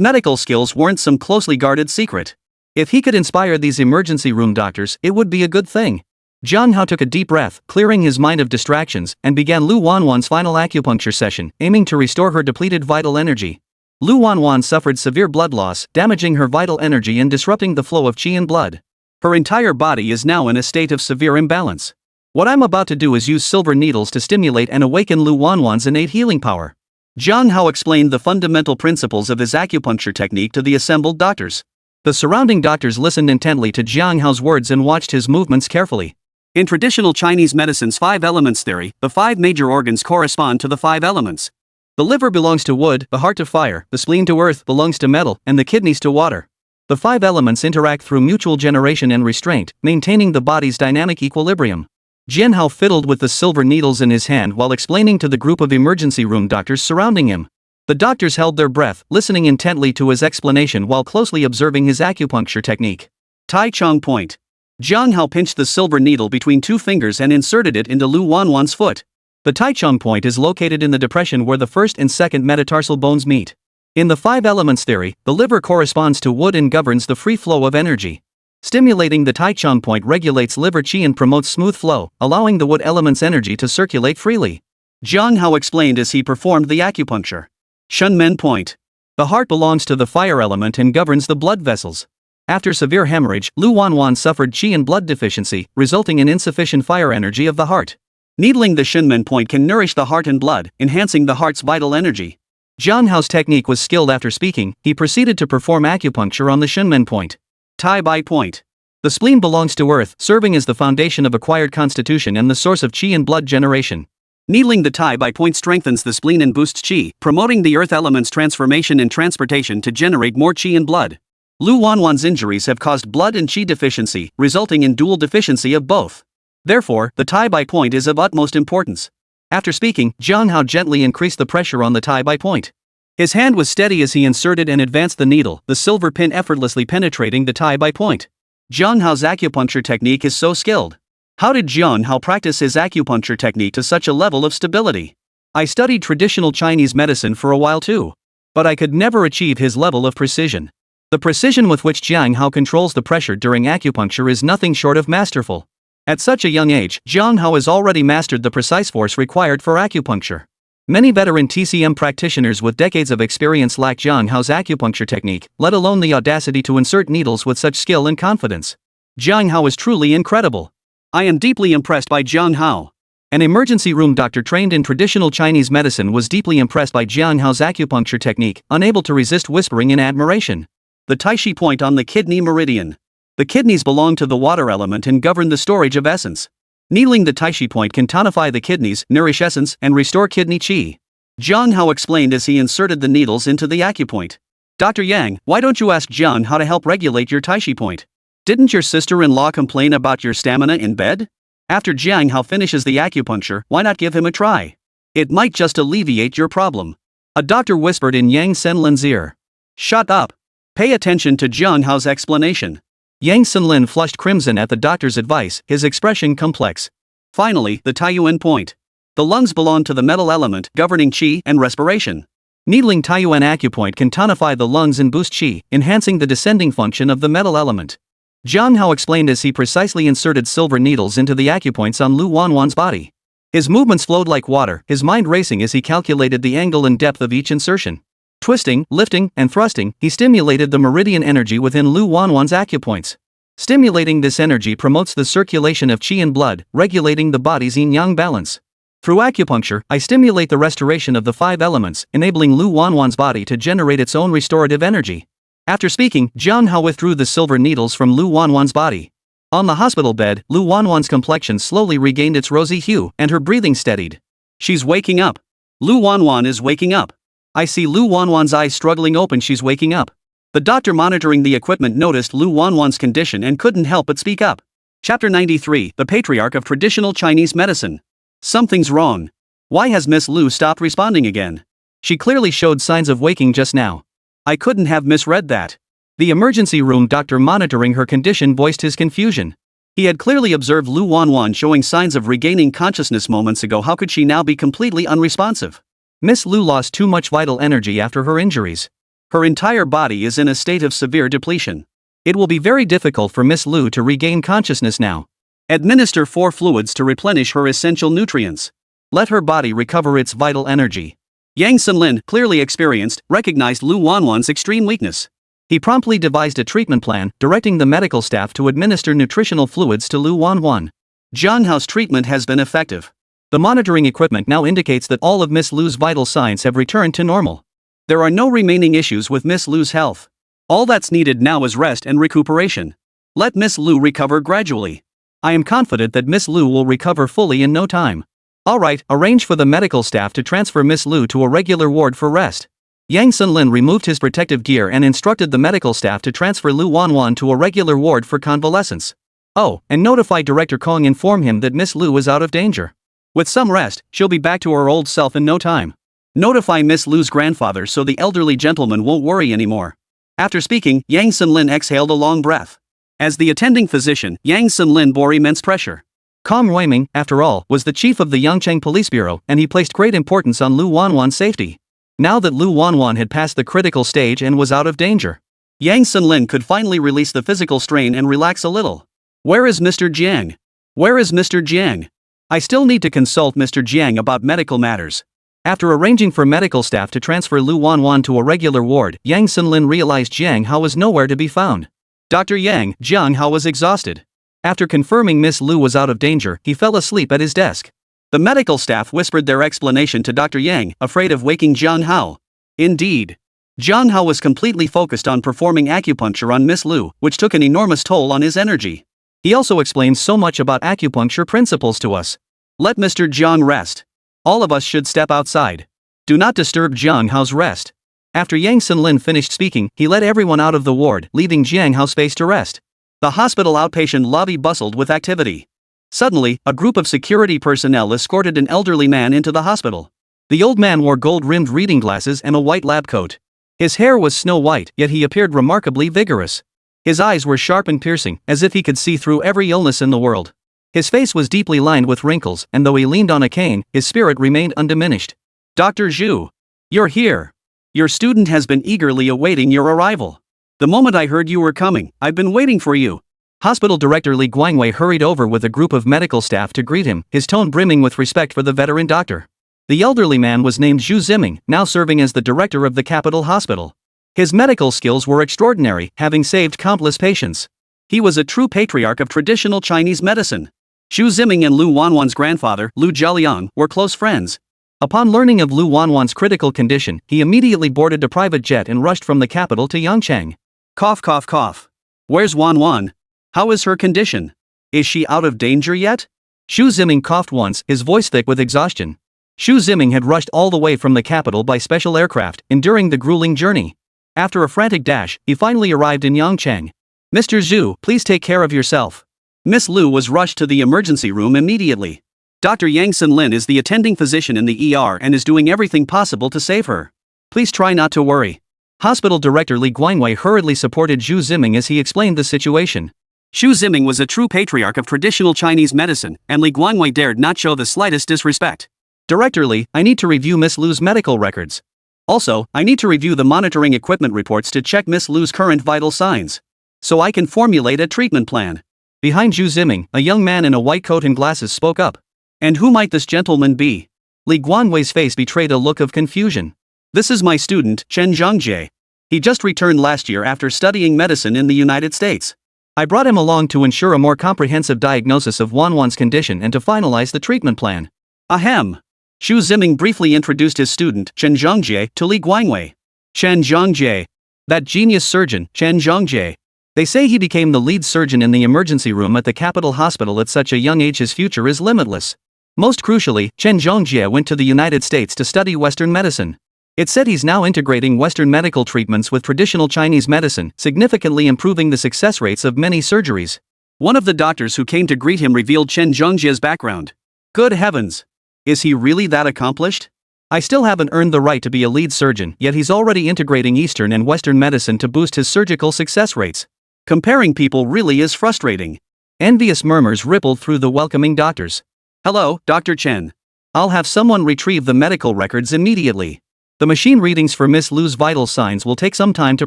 medical skills weren't some closely guarded secret. If he could inspire these emergency room doctors, it would be a good thing. Jiang Hao took a deep breath, clearing his mind of distractions, and began Lu Wanwan's final acupuncture session, aiming to restore her depleted vital energy. Lu Wanwan suffered severe blood loss, damaging her vital energy and disrupting the flow of qi and blood. Her entire body is now in a state of severe imbalance. What I'm about to do is use silver needles to stimulate and awaken Lu Wanwan's innate healing power. Jiang Hao explained the fundamental principles of his acupuncture technique to the assembled doctors. The surrounding doctors listened intently to Jiang Hao's words and watched his movements carefully. In traditional Chinese medicine's 5 elements theory, the 5 major organs correspond to the 5 elements. The liver belongs to wood, the heart to fire, the spleen to earth belongs to metal, and the kidneys to water. The 5 elements interact through mutual generation and restraint, maintaining the body's dynamic equilibrium. Jiang Hao fiddled with the silver needles in his hand while explaining to the group of emergency room doctors surrounding him. The doctors held their breath, listening intently to his explanation while closely observing his acupuncture technique. Tai Chong Point. Jiang Hao pinched the silver needle between 2 fingers and inserted it into Lu Wanwan's foot. The Tai Chong Point is located in the depression where the first and second metatarsal bones meet. In the 5 elements theory, the liver corresponds to wood and governs the free flow of energy. Stimulating the Tai Chong Point regulates liver qi and promotes smooth flow, allowing the wood element's energy to circulate freely. Jiang Hao explained as he performed the acupuncture. Shunmen Point. The heart belongs to the fire element and governs the blood vessels. After severe hemorrhage, Lu Wanwan suffered qi and blood deficiency, resulting in insufficient fire energy of the heart. Needling the Shunmen Point can nourish the heart and blood, enhancing the heart's vital energy. Jiang Hao's technique was skilled. After speaking, he proceeded to perform acupuncture on the Shunmen Point. Tai Bai Point. The spleen belongs to earth, serving as the foundation of acquired constitution and the source of qi and blood generation. Needling the Tai Bai Point strengthens the spleen and boosts qi, promoting the earth element's transformation and transportation to generate more qi and blood. Lu Wanwan's injuries have caused blood and qi deficiency, resulting in dual deficiency of both. Therefore, the Tai Bai Point is of utmost importance. After speaking, Jiang Hao gently increased the pressure on the Tai Bai Point. His hand was steady as he inserted and advanced the needle, the silver pin effortlessly penetrating the Tai Bai Point. Jiang Hao's acupuncture technique is so skilled. How did Jiang Hao practice his acupuncture technique to such a level of stability? I studied traditional Chinese medicine for a while too. But I could never achieve his level of precision. The precision with which Jiang Hao controls the pressure during acupuncture is nothing short of masterful. At such a young age, Jiang Hao has already mastered the precise force required for acupuncture. Many veteran TCM practitioners with decades of experience lack Jiang Hao's acupuncture technique, let alone the audacity to insert needles with such skill and confidence. Jiang Hao is truly incredible. I am deeply impressed by Jiang Hao. An emergency room doctor trained in traditional Chinese medicine was deeply impressed by Jiang Hao's acupuncture technique, unable to resist whispering in admiration. The Tai Chi point on the kidney meridian. The kidneys belong to the water element and govern the storage of essence. Needling the Tai Chi point can tonify the kidneys, nourish essence, and restore kidney qi. Jiang Hao explained as he inserted the needles into the acupoint. Dr. Yang, why don't you ask Jiang how to help regulate your Tai Chi point? Didn't your sister-in-law complain about your stamina in bed? After Jiang Hao finishes the acupuncture, why not give him a try? It might just alleviate your problem. A doctor whispered in Yang Senlin's ear. Shut up. Pay attention to Jiang Hao's explanation. Yang Senlin flushed crimson at the doctor's advice, his expression complex. Finally, the Taiyuan point. The lungs belong to the metal element, governing qi and respiration. Needling Taiyuan acupoint can tonify the lungs and boost qi, enhancing the descending function of the metal element. Jiang Hao explained as he precisely inserted silver needles into the acupoints on Lu Wanwan's body. His movements flowed like water, his mind racing as he calculated the angle and depth of each insertion. Twisting, lifting, and thrusting, he stimulated the meridian energy within Lu Wanwan's acupoints. Stimulating this energy promotes the circulation of qi and blood, regulating the body's yin-yang balance. Through acupuncture, I stimulate the restoration of the 5 elements, enabling Lu Wanwan's body to generate its own restorative energy. After speaking, Jiang Hao withdrew the silver needles from Lu Wanwan's body. On the hospital bed, Lu Wanwan's complexion slowly regained its rosy hue, and her breathing steadied. She's waking up. Lu Wanwan is waking up. I see Lu Wanwan's eyes struggling open. She's waking up. The doctor monitoring the equipment noticed Lu Wanwan's condition and couldn't help but speak up. Chapter 93, The Patriarch of Traditional Chinese Medicine. Something's wrong. Why has Miss Lu stopped responding again? She clearly showed signs of waking just now. I couldn't have misread that. The emergency room doctor monitoring her condition voiced his confusion. He had clearly observed Lu Wanwan showing signs of regaining consciousness moments ago. How could she now be completely unresponsive? Miss Lu lost too much vital energy after her injuries. Her entire body is in a state of severe depletion. It will be very difficult for Miss Lu to regain consciousness now. Administer 4 fluids to replenish her essential nutrients. Let her body recover its vital energy. Yang Senlin, clearly experienced, recognized Lu Wanwan's extreme weakness. He promptly devised a treatment plan, directing the medical staff to administer nutritional fluids to Lu Wanwan. Jiang Hao's treatment has been effective. The monitoring equipment now indicates that all of Miss Lu's vital signs have returned to normal. There are no remaining issues with Miss Lu's health. All that's needed now is rest and recuperation. Let Miss Lu recover gradually. I am confident that Miss Lu will recover fully in no time. Alright, arrange for the medical staff to transfer Miss Lu to a regular ward for rest. Yang Senlin removed his protective gear and instructed the medical staff to transfer Lu Wanwan to a regular ward for convalescence. Oh, and notify Director Kong, inform him that Miss Lu is out of danger. With some rest, she'll be back to her old self in no time. Notify Miss Lu's grandfather so the elderly gentleman won't worry anymore. After speaking, Yang Senlin exhaled a long breath. As the attending physician, Yang Senlin bore immense pressure. Kong Ruiming, after all, was the chief of the Yangcheng Police Bureau, and he placed great importance on Lu Wanwan's safety. Now that Lu Wanwan had passed the critical stage and was out of danger, Yang Senlin could finally release the physical strain and relax a little. Where is Mr. Jiang? Where is Mr. Jiang? I still need to consult Mr. Jiang about medical matters. After arranging for medical staff to transfer Lu Wanwan to a regular ward, Yang Senlin realized Jiang Hao was nowhere to be found. Dr. Yang, Jiang Hao was exhausted. After confirming Miss Lu was out of danger, he fell asleep at his desk. The medical staff whispered their explanation to Dr. Yang, afraid of waking Jiang Hao. Indeed. Jiang Hao was completely focused on performing acupuncture on Miss Lu, which took an enormous toll on his energy. He also explained so much about acupuncture principles to us. Let Mr. Jiang rest. All of us should step outside. Do not disturb Jiang Hao's rest. After Yang Senlin finished speaking, he led everyone out of the ward, leaving Jiang Hao's space to rest. The hospital outpatient lobby bustled with activity. Suddenly, a group of security personnel escorted an elderly man into the hospital. The old man wore gold-rimmed reading glasses and a white lab coat. His hair was snow white, yet he appeared remarkably vigorous. His eyes were sharp and piercing, as if he could see through every illness in the world. His face was deeply lined with wrinkles, and though he leaned on a cane, his spirit remained undiminished. Dr. Zhu. You're here. Your student has been eagerly awaiting your arrival. The moment I heard you were coming, I've been waiting for you. Hospital Director Li Guangwei hurried over with a group of medical staff to greet him, his tone brimming with respect for the veteran doctor. The elderly man was named Zhu Ziming, now serving as the director of the capital hospital. His medical skills were extraordinary, having saved countless patients. He was a true patriarch of traditional Chinese medicine. Zhu Ziming and Lu Wanwan's grandfather, Lu Jialiang, were close friends. Upon learning of Lu Wanwan's critical condition, he immediately boarded a private jet and rushed from the capital to Yangcheng. Cough cough cough. Where's Wanwan? How is her condition? Is she out of danger yet? Zhu Ziming coughed once, his voice thick with exhaustion. Zhu Ziming had rushed all the way from the capital by special aircraft, enduring the grueling journey. After a frantic dash, he finally arrived in Yangcheng. Mr. Zhu, please take care of yourself. Miss Lu was rushed to the emergency room immediately. Dr. Yang Lin is the attending physician in the ER and is doing everything possible to save her. Please try not to worry. Hospital Director Li Guangwei hurriedly supported Zhu Ziming as he explained the situation. Zhu Ziming was a true patriarch of traditional Chinese medicine, and Li Guangwei dared not show the slightest disrespect. Director Li, I need to review Miss Lu's medical records. Also, I need to review the monitoring equipment reports to check Miss Lu's current vital signs. So I can formulate a treatment plan. Behind Zhu Ziming, a young man in a white coat and glasses spoke up. And who might this gentleman be? Li Guangwei's face betrayed a look of confusion. This is my student, Chen Zhongjie. He just returned last year after studying medicine in the United States. I brought him along to ensure a more comprehensive diagnosis of Wanwan's condition and to finalize the treatment plan. Ahem. Zhu Ziming briefly introduced his student, Chen Zhongjie, to Li Guangwei. Chen Zhongjie. That genius surgeon, Chen Zhongjie. They say he became the lead surgeon in the emergency room at the capital hospital at such a young age. His future is limitless. Most crucially, Chen Zhongjie went to the United States to study Western medicine. It's said he's now integrating Western medical treatments with traditional Chinese medicine, significantly improving the success rates of many surgeries. One of the doctors who came to greet him revealed Chen Zhongjie's background. Good heavens! Is he really that accomplished? I still haven't earned the right to be a lead surgeon, yet he's already integrating Eastern and Western medicine to boost his surgical success rates. Comparing people really is frustrating. Envious murmurs rippled through the welcoming doctors. Hello, Dr. Chen. I'll have someone retrieve the medical records immediately. The machine readings for Miss Lu's vital signs will take some time to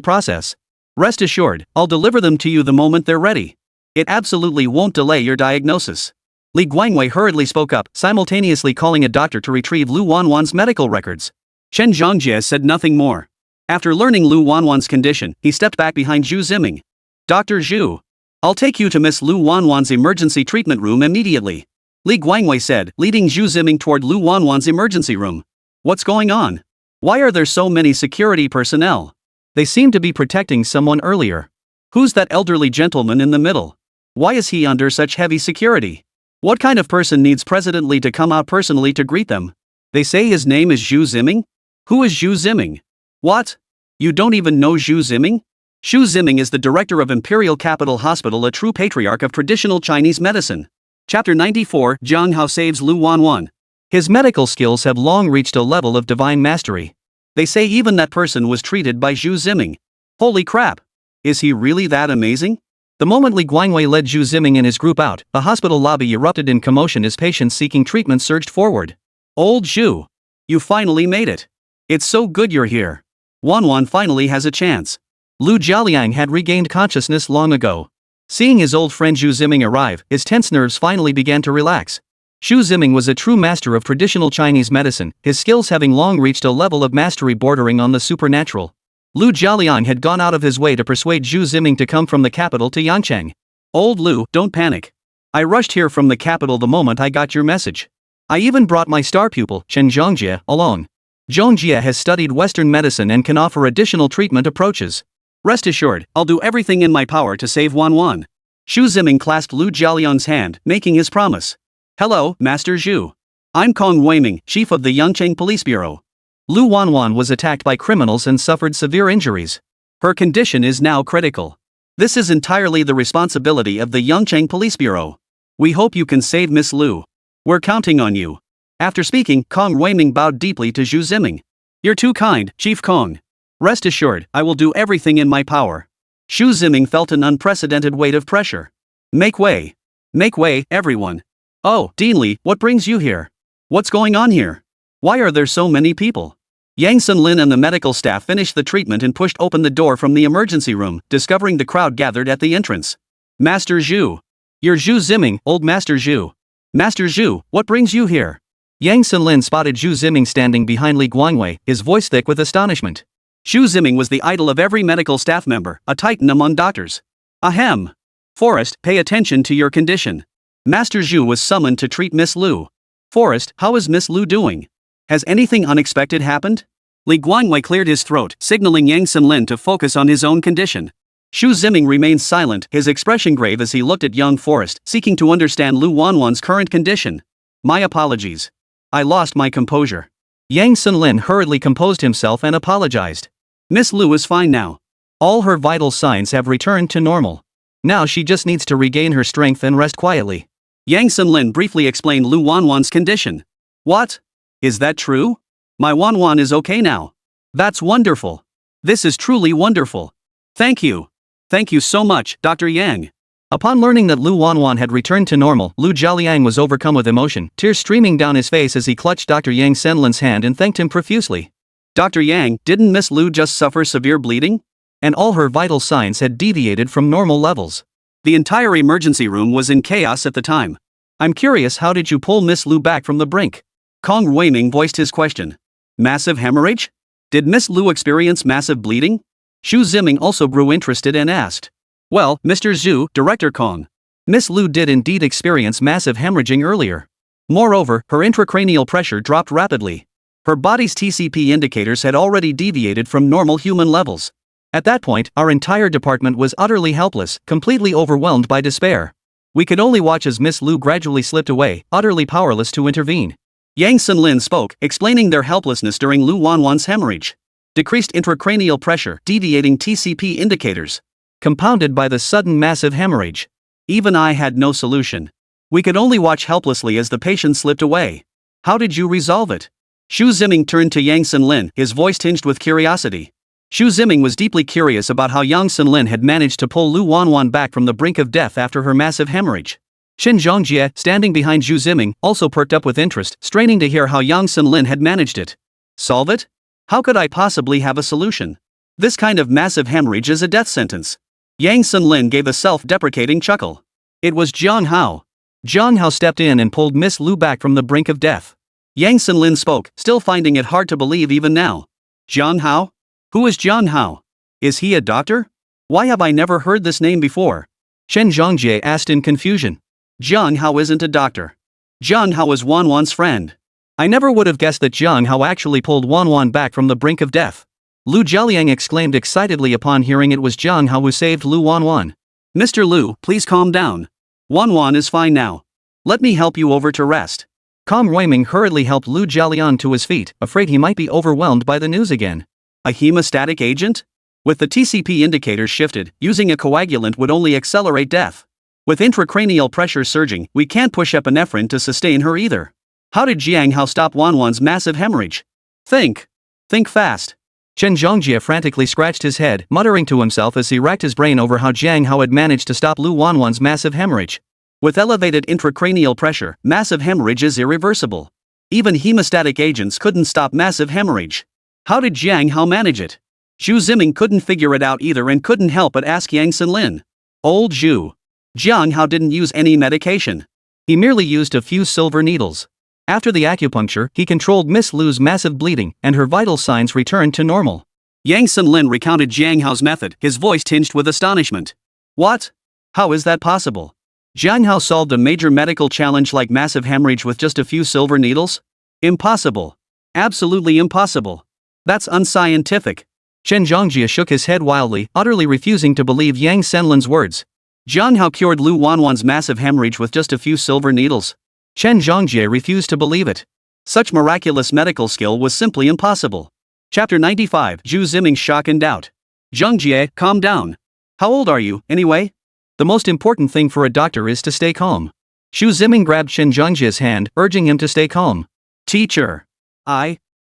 process. Rest assured, I'll deliver them to you the moment they're ready. It absolutely won't delay your diagnosis. Li Guangwei hurriedly spoke up, simultaneously calling a doctor to retrieve Lu Wanwan's medical records. Chen Zhongjie said nothing more. After learning Lu Wanwan's condition, he stepped back behind Zhu Ziming. Dr. Zhu. I'll take you to Miss Lu Wanwan's emergency treatment room immediately. Li Guangwei said, leading Zhu Ziming toward Lu Wanwan's emergency room. What's going on? Why are there so many security personnel? They seem to be protecting someone earlier. Who's that elderly gentleman in the middle? Why is he under such heavy security? What kind of person needs President Li to come out personally to greet them? They say his name is Zhu Ziming? Who is Zhu Ziming? What? You don't even know Zhu Ziming? Zhu Ziming is the director of Imperial Capital Hospital, a true patriarch of traditional Chinese medicine. Chapter 94, Jiang Hao saves Lu Wanwan. His medical skills have long reached a level of divine mastery. They say even that person was treated by Zhu Ziming. Holy crap! Is he really that amazing? The moment Li Guangwei led Zhu Ziming and his group out, the hospital lobby erupted in commotion as patients seeking treatment surged forward. Old Zhu! You finally made it. It's so good you're here. Wanwan finally has a chance. Lu Jialiang had regained consciousness long ago. Seeing his old friend Zhu Ziming arrive, his tense nerves finally began to relax. Zhu Ziming was a true master of traditional Chinese medicine, his skills having long reached a level of mastery bordering on the supernatural. Lu Jialiang had gone out of his way to persuade Zhu Ziming to come from the capital to Yangcheng. Old Lu, don't panic. I rushed here from the capital the moment I got your message. I even brought my star pupil, Chen Zhongjie, along. Zhongjie has studied Western medicine and can offer additional treatment approaches. Rest assured, I'll do everything in my power to save Wanwan. Zhu Ziming clasped Lu Jialiang's hand, making his promise. Hello, Master Zhu. I'm Kong Weiming, chief of the Yangcheng Police Bureau. Lu Wanwan was attacked by criminals and suffered severe injuries. Her condition is now critical. This is entirely the responsibility of the Yangcheng Police Bureau. We hope you can save Miss Lu. We're counting on you. After speaking, Kong Weiming bowed deeply to Zhu Ziming. You're too kind, Chief Kong. Rest assured, I will do everything in my power. Zhu Ziming felt an unprecedented weight of pressure. Make way. Make way, everyone. Oh, Deanly, what brings you here? What's going on here? Why are there so many people? Yang Sunlin and the medical staff finished the treatment and pushed open the door from the emergency room, discovering the crowd gathered at the entrance. Master Zhu. You're Zhu Ziming, old Master Zhu. Master Zhu, what brings you here? Yang Sunlin spotted Zhu Ziming standing behind Li Guangwei, his voice thick with astonishment. Zhu Ziming was the idol of every medical staff member, a titan among doctors. Ahem. Forrest, pay attention to your condition. Master Zhu was summoned to treat Miss Lu. Forrest, how is Miss Lu doing? Has anything unexpected happened? Li Guangwei cleared his throat, signaling Yang Sunlin to focus on his own condition. Zhu Ziming remained silent, his expression grave as he looked at young Forrest, seeking to understand Lu Wanwan's current condition. My apologies. I lost my composure. Yang Sunlin hurriedly composed himself and apologized. Miss Lu is fine now. All her vital signs have returned to normal. Now she just needs to regain her strength and rest quietly. Yang Sunlin briefly explained Lu Wanwan's condition. What? Is that true? My Wanwan is okay now. That's wonderful. This is truly wonderful. Thank you. Thank you so much, Dr. Yang. Upon learning that Lu Wanwan had returned to normal, Lu Jialiang was overcome with emotion, tears streaming down his face as he clutched Dr. Yang Senlin's hand and thanked him profusely. Dr. Yang, didn't Miss Lu just suffer severe bleeding? And all her vital signs had deviated from normal levels. The entire emergency room was in chaos at the time. I'm curious, how did you pull Miss Lu back from the brink? Kong Ruiming voiced his question. Massive hemorrhage? Did Miss Lu experience massive bleeding? Zhu Ziming also grew interested and asked. Well, Mr. Zhu, Director Kong. Miss Lu did indeed experience massive hemorrhaging earlier. Moreover, her intracranial pressure dropped rapidly. Her body's TCP indicators had already deviated from normal human levels. At that point, our entire department was utterly helpless, completely overwhelmed by despair. We could only watch as Miss Lu gradually slipped away, utterly powerless to intervene. Yang Sunlin spoke, explaining their helplessness during Lu Wanwan's hemorrhage. Decreased intracranial pressure, deviating TCP indicators. Compounded by the sudden massive hemorrhage. Even I had no solution. We could only watch helplessly as the patient slipped away. How did you resolve it? Zhu Ziming turned to Yang Sunlin, his voice tinged with curiosity. Zhu Ziming was deeply curious about how Yang Sunlin had managed to pull Lu Wanwan back from the brink of death after her massive hemorrhage. Shen Zhongjie, standing behind Zhu Ziming, also perked up with interest, straining to hear how Yang Sunlin had managed it. Solve it? How could I possibly have a solution? This kind of massive hemorrhage is a death sentence. Yang Sunlin gave a self-deprecating chuckle. It was Jiang Hao. Jiang Hao stepped in and pulled Miss Lu back from the brink of death. Yang Sunlin spoke, still finding it hard to believe even now. Jiang Hao? Who is Jiang Hao? Is he a doctor? Why have I never heard this name before? Shen Zhongjie asked in confusion. Jiang Hao isn't a doctor. Jiang Hao is Wanwan's friend. I never would have guessed that Jiang Hao actually pulled Wanwan back from the brink of death. Lu Jialiang exclaimed excitedly upon hearing it was Jiang Hao who saved Lu Wanwan. Mr. Lu, please calm down. Wanwan is fine now. Let me help you over to rest. Kong Ruiming hurriedly helped Lu Jialiang to his feet, afraid he might be overwhelmed by the news again. A hemostatic agent? With the TCP indicators shifted, using a coagulant would only accelerate death. With intracranial pressure surging, we can't push epinephrine to sustain her either. How did Jiang Hao stop Wanwan's massive hemorrhage? Think. Think fast. Chen Zhongjie frantically scratched his head, muttering to himself as he racked his brain over how Jiang Hao had managed to stop Lu Wanwan's massive hemorrhage. With elevated intracranial pressure, massive hemorrhage is irreversible. Even hemostatic agents couldn't stop massive hemorrhage. How did Jiang Hao manage it? Zhu Ziming couldn't figure it out either and couldn't help but ask Yang Sunlin. Old Zhu. Jiang Hao didn't use any medication. He merely used a few silver needles. After the acupuncture, he controlled Miss Lu's massive bleeding, and her vital signs returned to normal. Yang Sunlin recounted Jiang Hao's method, his voice tinged with astonishment. What? How is that possible? Jiang Hao solved a major medical challenge like massive hemorrhage with just a few silver needles? Impossible. Absolutely impossible. That's unscientific. Chen Zhongjie shook his head wildly, utterly refusing to believe Yang Senlin's words. Jiang Hao cured Lu Wanwan's massive hemorrhage with just a few silver needles. Chen Zhongjie refused to believe it. Such miraculous medical skill was simply impossible. Chapter 95, Zhu Ziming's shock and doubt. Zhongjie, calm down. How old are you, anyway? The most important thing for a doctor is to stay calm. Zhu Ziming grabbed Chen Zhongjie's hand, urging him to stay calm. Teacher.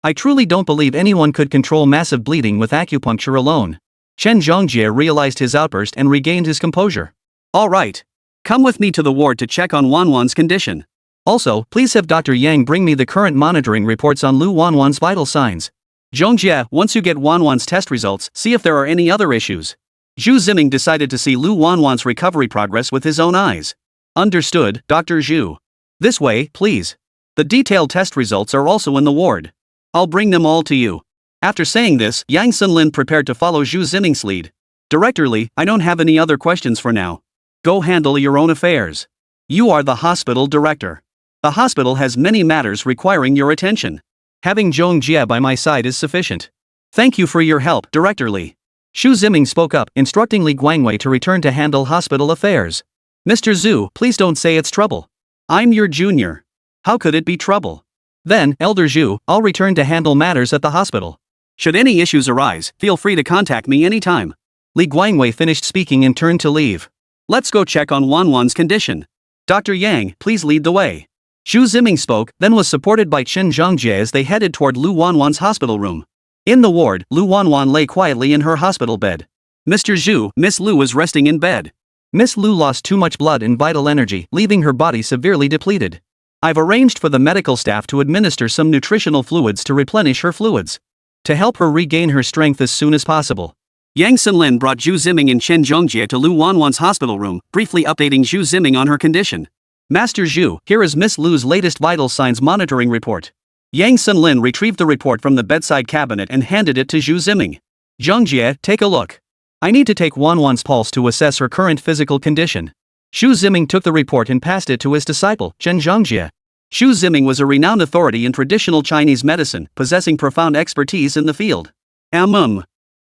I truly don't believe anyone could control massive bleeding with acupuncture alone. Chen Zhongjie realized his outburst and regained his composure. All right. Come with me to the ward to check on Wanwan's condition. Also, please have Dr. Yang bring me the current monitoring reports on Lu Wanwan's vital signs. Zhongjie, once you get Wanwan's test results, see if there are any other issues. Zhu Ziming decided to see Lu Wanwan's recovery progress with his own eyes. Understood, Dr. Zhu. This way, please. The detailed test results are also in the ward. I'll bring them all to you. After saying this, Yang Sunlin prepared to follow Zhu Ziming's lead. Director Li, I don't have any other questions for now. Go handle your own affairs. You are the hospital director. The hospital has many matters requiring your attention. Having Zhong Jie by my side is sufficient. Thank you for your help, Director Li. Xu Ziming spoke up, instructing Li Guangwei to return to handle hospital affairs. Mr. Zhu, please don't say it's trouble. I'm your junior. How could it be trouble? Then, Elder Zhu, I'll return to handle matters at the hospital. Should any issues arise, feel free to contact me anytime. Li Guangwei finished speaking and turned to leave. Let's go check on Wanwan's condition. Dr. Yang, please lead the way. Xu Ziming spoke, then was supported by Chen Zhongjie as they headed toward Lu Wanwan's hospital room. In the ward, Lu Wanwan lay quietly in her hospital bed. Mr. Zhu, Miss Lu was resting in bed. Miss Lu lost too much blood and vital energy, leaving her body severely depleted. I've arranged for the medical staff to administer some nutritional fluids to replenish her fluids. To help her regain her strength as soon as possible. Yang Sunlin brought Zhu Ziming and Chen Zhongjie to Lu Wanwan's hospital room, briefly updating Zhu Ziming on her condition. Master Zhu, here is Miss Lu's latest vital signs monitoring report. Yang Sunlin retrieved the report from the bedside cabinet and handed it to Zhu Ziming. Zhongjie, take a look. I need to take Wanwan's pulse to assess her current physical condition. Xu Ziming took the report and passed it to his disciple, Chen Zhongjie. Xu Ziming was a renowned authority in traditional Chinese medicine, possessing profound expertise in the field.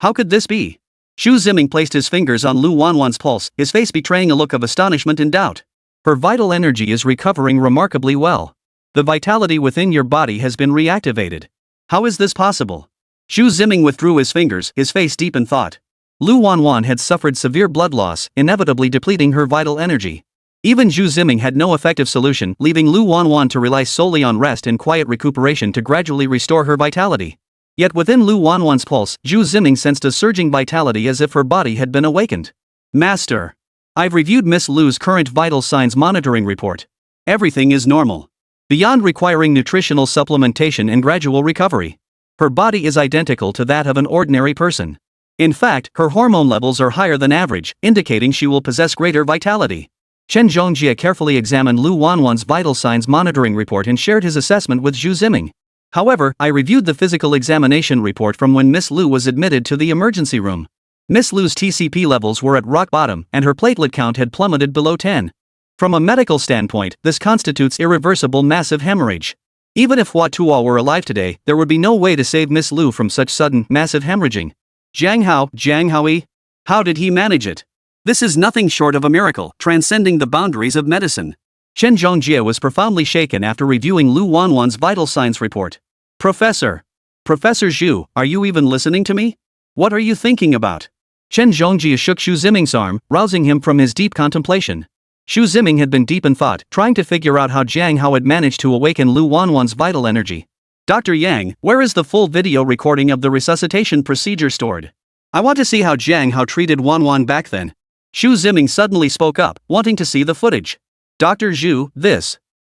How could this be? Xu Ziming placed his fingers on Lu Wanwan's pulse, his face betraying a look of astonishment and doubt. Her vital energy is recovering remarkably well. The vitality within your body has been reactivated. How is this possible? Xu Ziming withdrew his fingers, his face deep in thought. Lu Wanwan had suffered severe blood loss, inevitably depleting her vital energy. Even Xu Ziming had no effective solution, leaving Lu Wanwan to rely solely on rest and quiet recuperation to gradually restore her vitality. Yet within Lu Wanwan's pulse, Xu Ziming sensed a surging vitality as if her body had been awakened. Master. I've reviewed Miss Lu's current vital signs monitoring report. Everything is normal. Beyond requiring nutritional supplementation and gradual recovery. Her body is identical to that of an ordinary person. In fact, her hormone levels are higher than average, indicating she will possess greater vitality. Chen Zhongjie carefully examined Lu Wanwan's vital signs monitoring report and shared his assessment with Xu Ziming. However, I reviewed the physical examination report from when Miss Lu was admitted to the emergency room. Miss Lu's TCP levels were at rock bottom, and her platelet count had plummeted below 10. From a medical standpoint, this constitutes irreversible massive hemorrhage. Even if Hua Tuo were alive today, there would be no way to save Miss Lu from such sudden, massive hemorrhaging. Jiang Hao, how did he manage it? This is nothing short of a miracle, transcending the boundaries of medicine. Chen Zhongjie was profoundly shaken after reviewing Lu Wanwan's vital signs report. Professor Zhu, are you even listening to me? What are you thinking about? Chen Zhongjie shook Xu Ziming's arm, rousing him from his deep contemplation. Xu Ziming had been deep in thought, trying to figure out how Jiang Hao had managed to awaken Lu Wanwan's vital energy. Dr. Yang, where is the full video recording of the resuscitation procedure stored? I want to see how Jiang Hao treated Wanwan back then. Xu Ziming suddenly spoke up, wanting to see the footage. Dr. Zhu,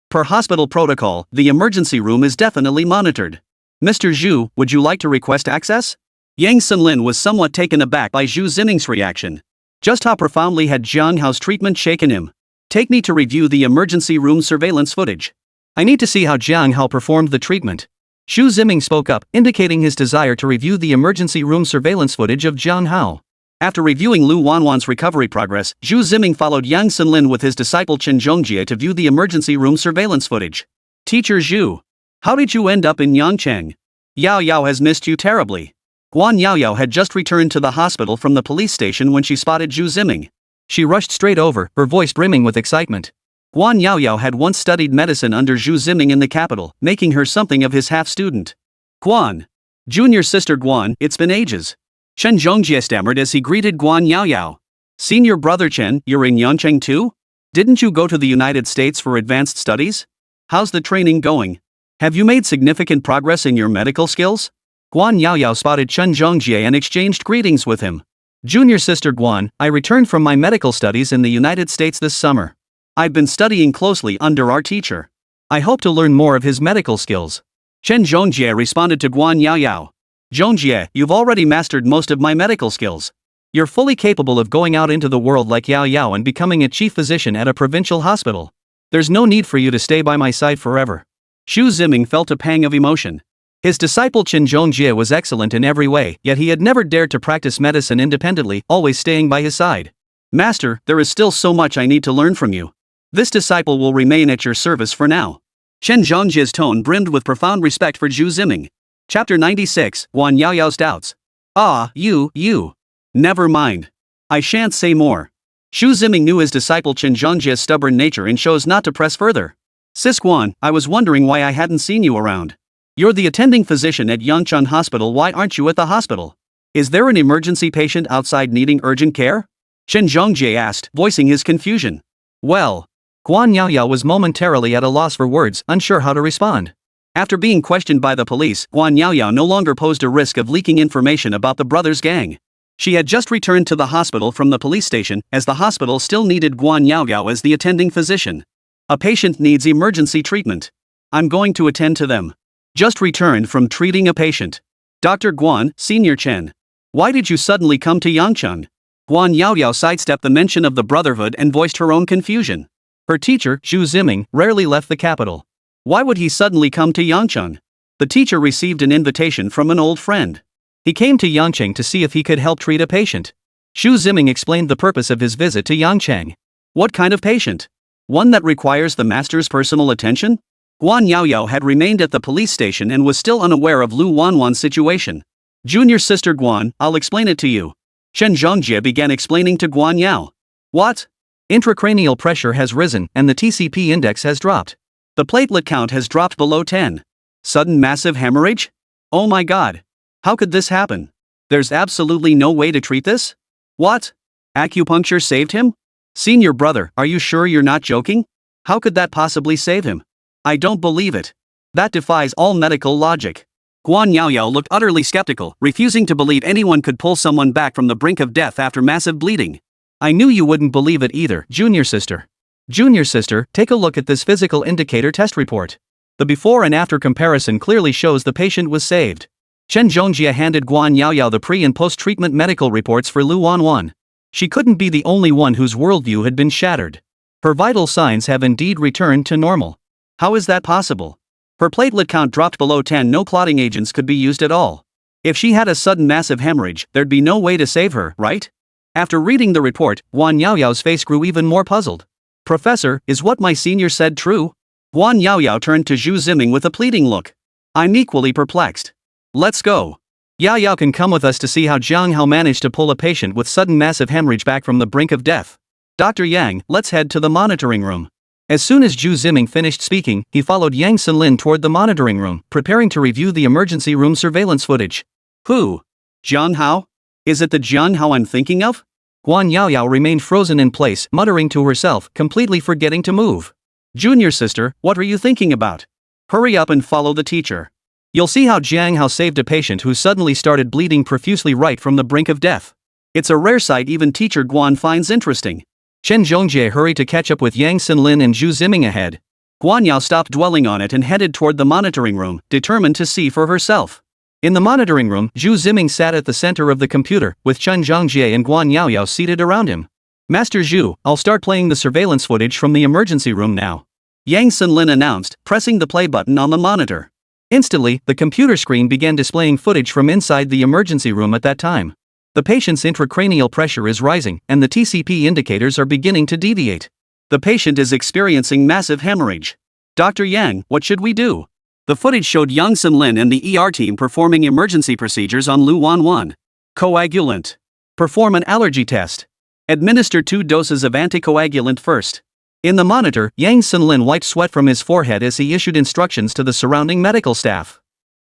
per hospital protocol, the emergency room is definitely monitored. Mr. Zhu, would you like to request access? Yang Sunlin was somewhat taken aback by Xu Ziming's reaction. Just how profoundly had Jiang Hao's treatment shaken him? Take me to review the emergency room surveillance footage. I need to see how Jiang Hao performed the treatment. Xu Ziming spoke up, indicating his desire to review the emergency room surveillance footage of Jiang Hao. After reviewing Lu Wanwan's recovery progress, Xu Ziming followed Yang Sunlin with his disciple Chen Zhongjie to view the emergency room surveillance footage. Teacher Zhu, how did you end up in Yangcheng? Yao Yao has missed you terribly. Guan Yao Yao had just returned to the hospital from the police station when she spotted Xu Ziming. She rushed straight over, her voice brimming with excitement. Guan Yao Yao had once studied medicine under Xu Ziming in the capital, making her something of his half-student. Guan. Junior sister Guan, it's been ages. Chen Zhongjie stammered as he greeted Guan Yao Yao. Senior brother Chen, you're in Yangcheng too? Didn't you go to the United States for advanced studies? How's the training going? Have you made significant progress in your medical skills? Guan Yao Yao spotted Chen Zhongjie and exchanged greetings with him. Junior sister Guan, I returned from my medical studies in the United States this summer. I've been studying closely under our teacher. I hope to learn more of his medical skills. Chen Zhongjie responded to Guan Yaoyao. Zhongjie, you've already mastered most of my medical skills. You're fully capable of going out into the world like Yao Yao and becoming a chief physician at a provincial hospital. There's no need for you to stay by my side forever. Xu Ziming felt a pang of emotion. His disciple Chen Zhongjie was excellent in every way, yet he had never dared to practice medicine independently, always staying by his side. Master, there is still so much I need to learn from you. This disciple will remain at your service for now. Chen Zhongjie's tone brimmed with profound respect for Xu Ziming. Chapter 96, Guan Yaoyao's doubts. Ah, you. Never mind. I shan't say more. Xu Ziming knew his disciple Chen Zhongjie's stubborn nature and chose not to press further. Sis Guan, I was wondering why I hadn't seen you around. You're the attending physician at Yangchun Hospital, why aren't you at the hospital? Is there an emergency patient outside needing urgent care? Chen Zhongjie asked, voicing his confusion. Well, Guan Yaoyao was momentarily at a loss for words, unsure how to respond. After being questioned by the police, Guan Yaoyao no longer posed a risk of leaking information about the brothers' gang. She had just returned to the hospital from the police station, as the hospital still needed Guan Yaoyao as the attending physician. A patient needs emergency treatment. I'm going to attend to them. Just returned from treating a patient. Dr. Guan, Senior Chen. Why did you suddenly come to Yangchun? Guan Yaoyao sidestepped the mention of the brotherhood and voiced her own confusion. Her teacher, Xu Ziming, rarely left the capital. Why would he suddenly come to Yangchun? The teacher received an invitation from an old friend. He came to Yangcheng to see if he could help treat a patient. Xu Ziming explained the purpose of his visit to Yangcheng. What kind of patient? One that requires the master's personal attention? Guan Yaoyao had remained at the police station and was still unaware of Lu Wanwan's situation. Junior sister Guan, I'll explain it to you. Chen Zhongjie began explaining to Guan Yao. What? Intracranial pressure has risen and the TCP index has dropped. The platelet count has dropped below 10. Sudden massive hemorrhage? Oh my god. How could this happen? There's absolutely no way to treat this? What? Acupuncture saved him? Senior brother, are you sure you're not joking? How could that possibly save him? I don't believe it. That defies all medical logic. Guan Yaoyao looked utterly skeptical, refusing to believe anyone could pull someone back from the brink of death after massive bleeding. I knew you wouldn't believe it either, junior sister. Junior sister, take a look at this physical indicator test report. The before and after comparison clearly shows the patient was saved. Chen Zhongjie handed Guan Yaoyao the pre- and post-treatment medical reports for Lu Wanwan. She couldn't be the only one whose worldview had been shattered. Her vital signs have indeed returned to normal. How is that possible? Her platelet count dropped below 10, no clotting agents could be used at all. If she had a sudden massive hemorrhage, there'd be no way to save her, right? After reading the report, Guan Yaoyao's face grew even more puzzled. Professor, is what my senior said true? Guan Yaoyao turned to Xu Ziming with a pleading look. I'm equally perplexed. Let's go. Yao Yao can come with us to see how Jiang Hao managed to pull a patient with sudden massive hemorrhage back from the brink of death. Dr. Yang, let's head to the monitoring room. As soon as Xu Ziming finished speaking, he followed Yang Xinlin toward the monitoring room, preparing to review the emergency room surveillance footage. Who? Jiang Hao? Is it the Jiang Hao I'm thinking of? Guan Yaoyao remained frozen in place, muttering to herself, completely forgetting to move. Junior sister, what are you thinking about? Hurry up and follow the teacher. You'll see how Jiang Hao saved a patient who suddenly started bleeding profusely right from the brink of death. It's a rare sight even teacher Guan finds interesting. Chen Zhongjie hurried to catch up with Yang Xinlin and Xu Ziming ahead. Guan Yao stopped dwelling on it and headed toward the monitoring room, determined to see for herself. In the monitoring room, Xu Ziming sat at the center of the computer, with Chen Zhongjie and Guan Yaoyao seated around him. Master Xu, I'll start playing the surveillance footage from the emergency room now. Yang Xinlin announced, pressing the play button on the monitor. Instantly, the computer screen began displaying footage from inside the emergency room at that time. The patient's intracranial pressure is rising, and the TCP indicators are beginning to deviate. The patient is experiencing massive hemorrhage. Dr. Yang, what should we do? The footage showed Yang Xinlin and the ER team performing emergency procedures on Lu Wanwan. Coagulant. Perform an allergy test. Administer 2 doses of anticoagulant first. In the monitor, Yang Xinlin wiped sweat from his forehead as he issued instructions to the surrounding medical staff.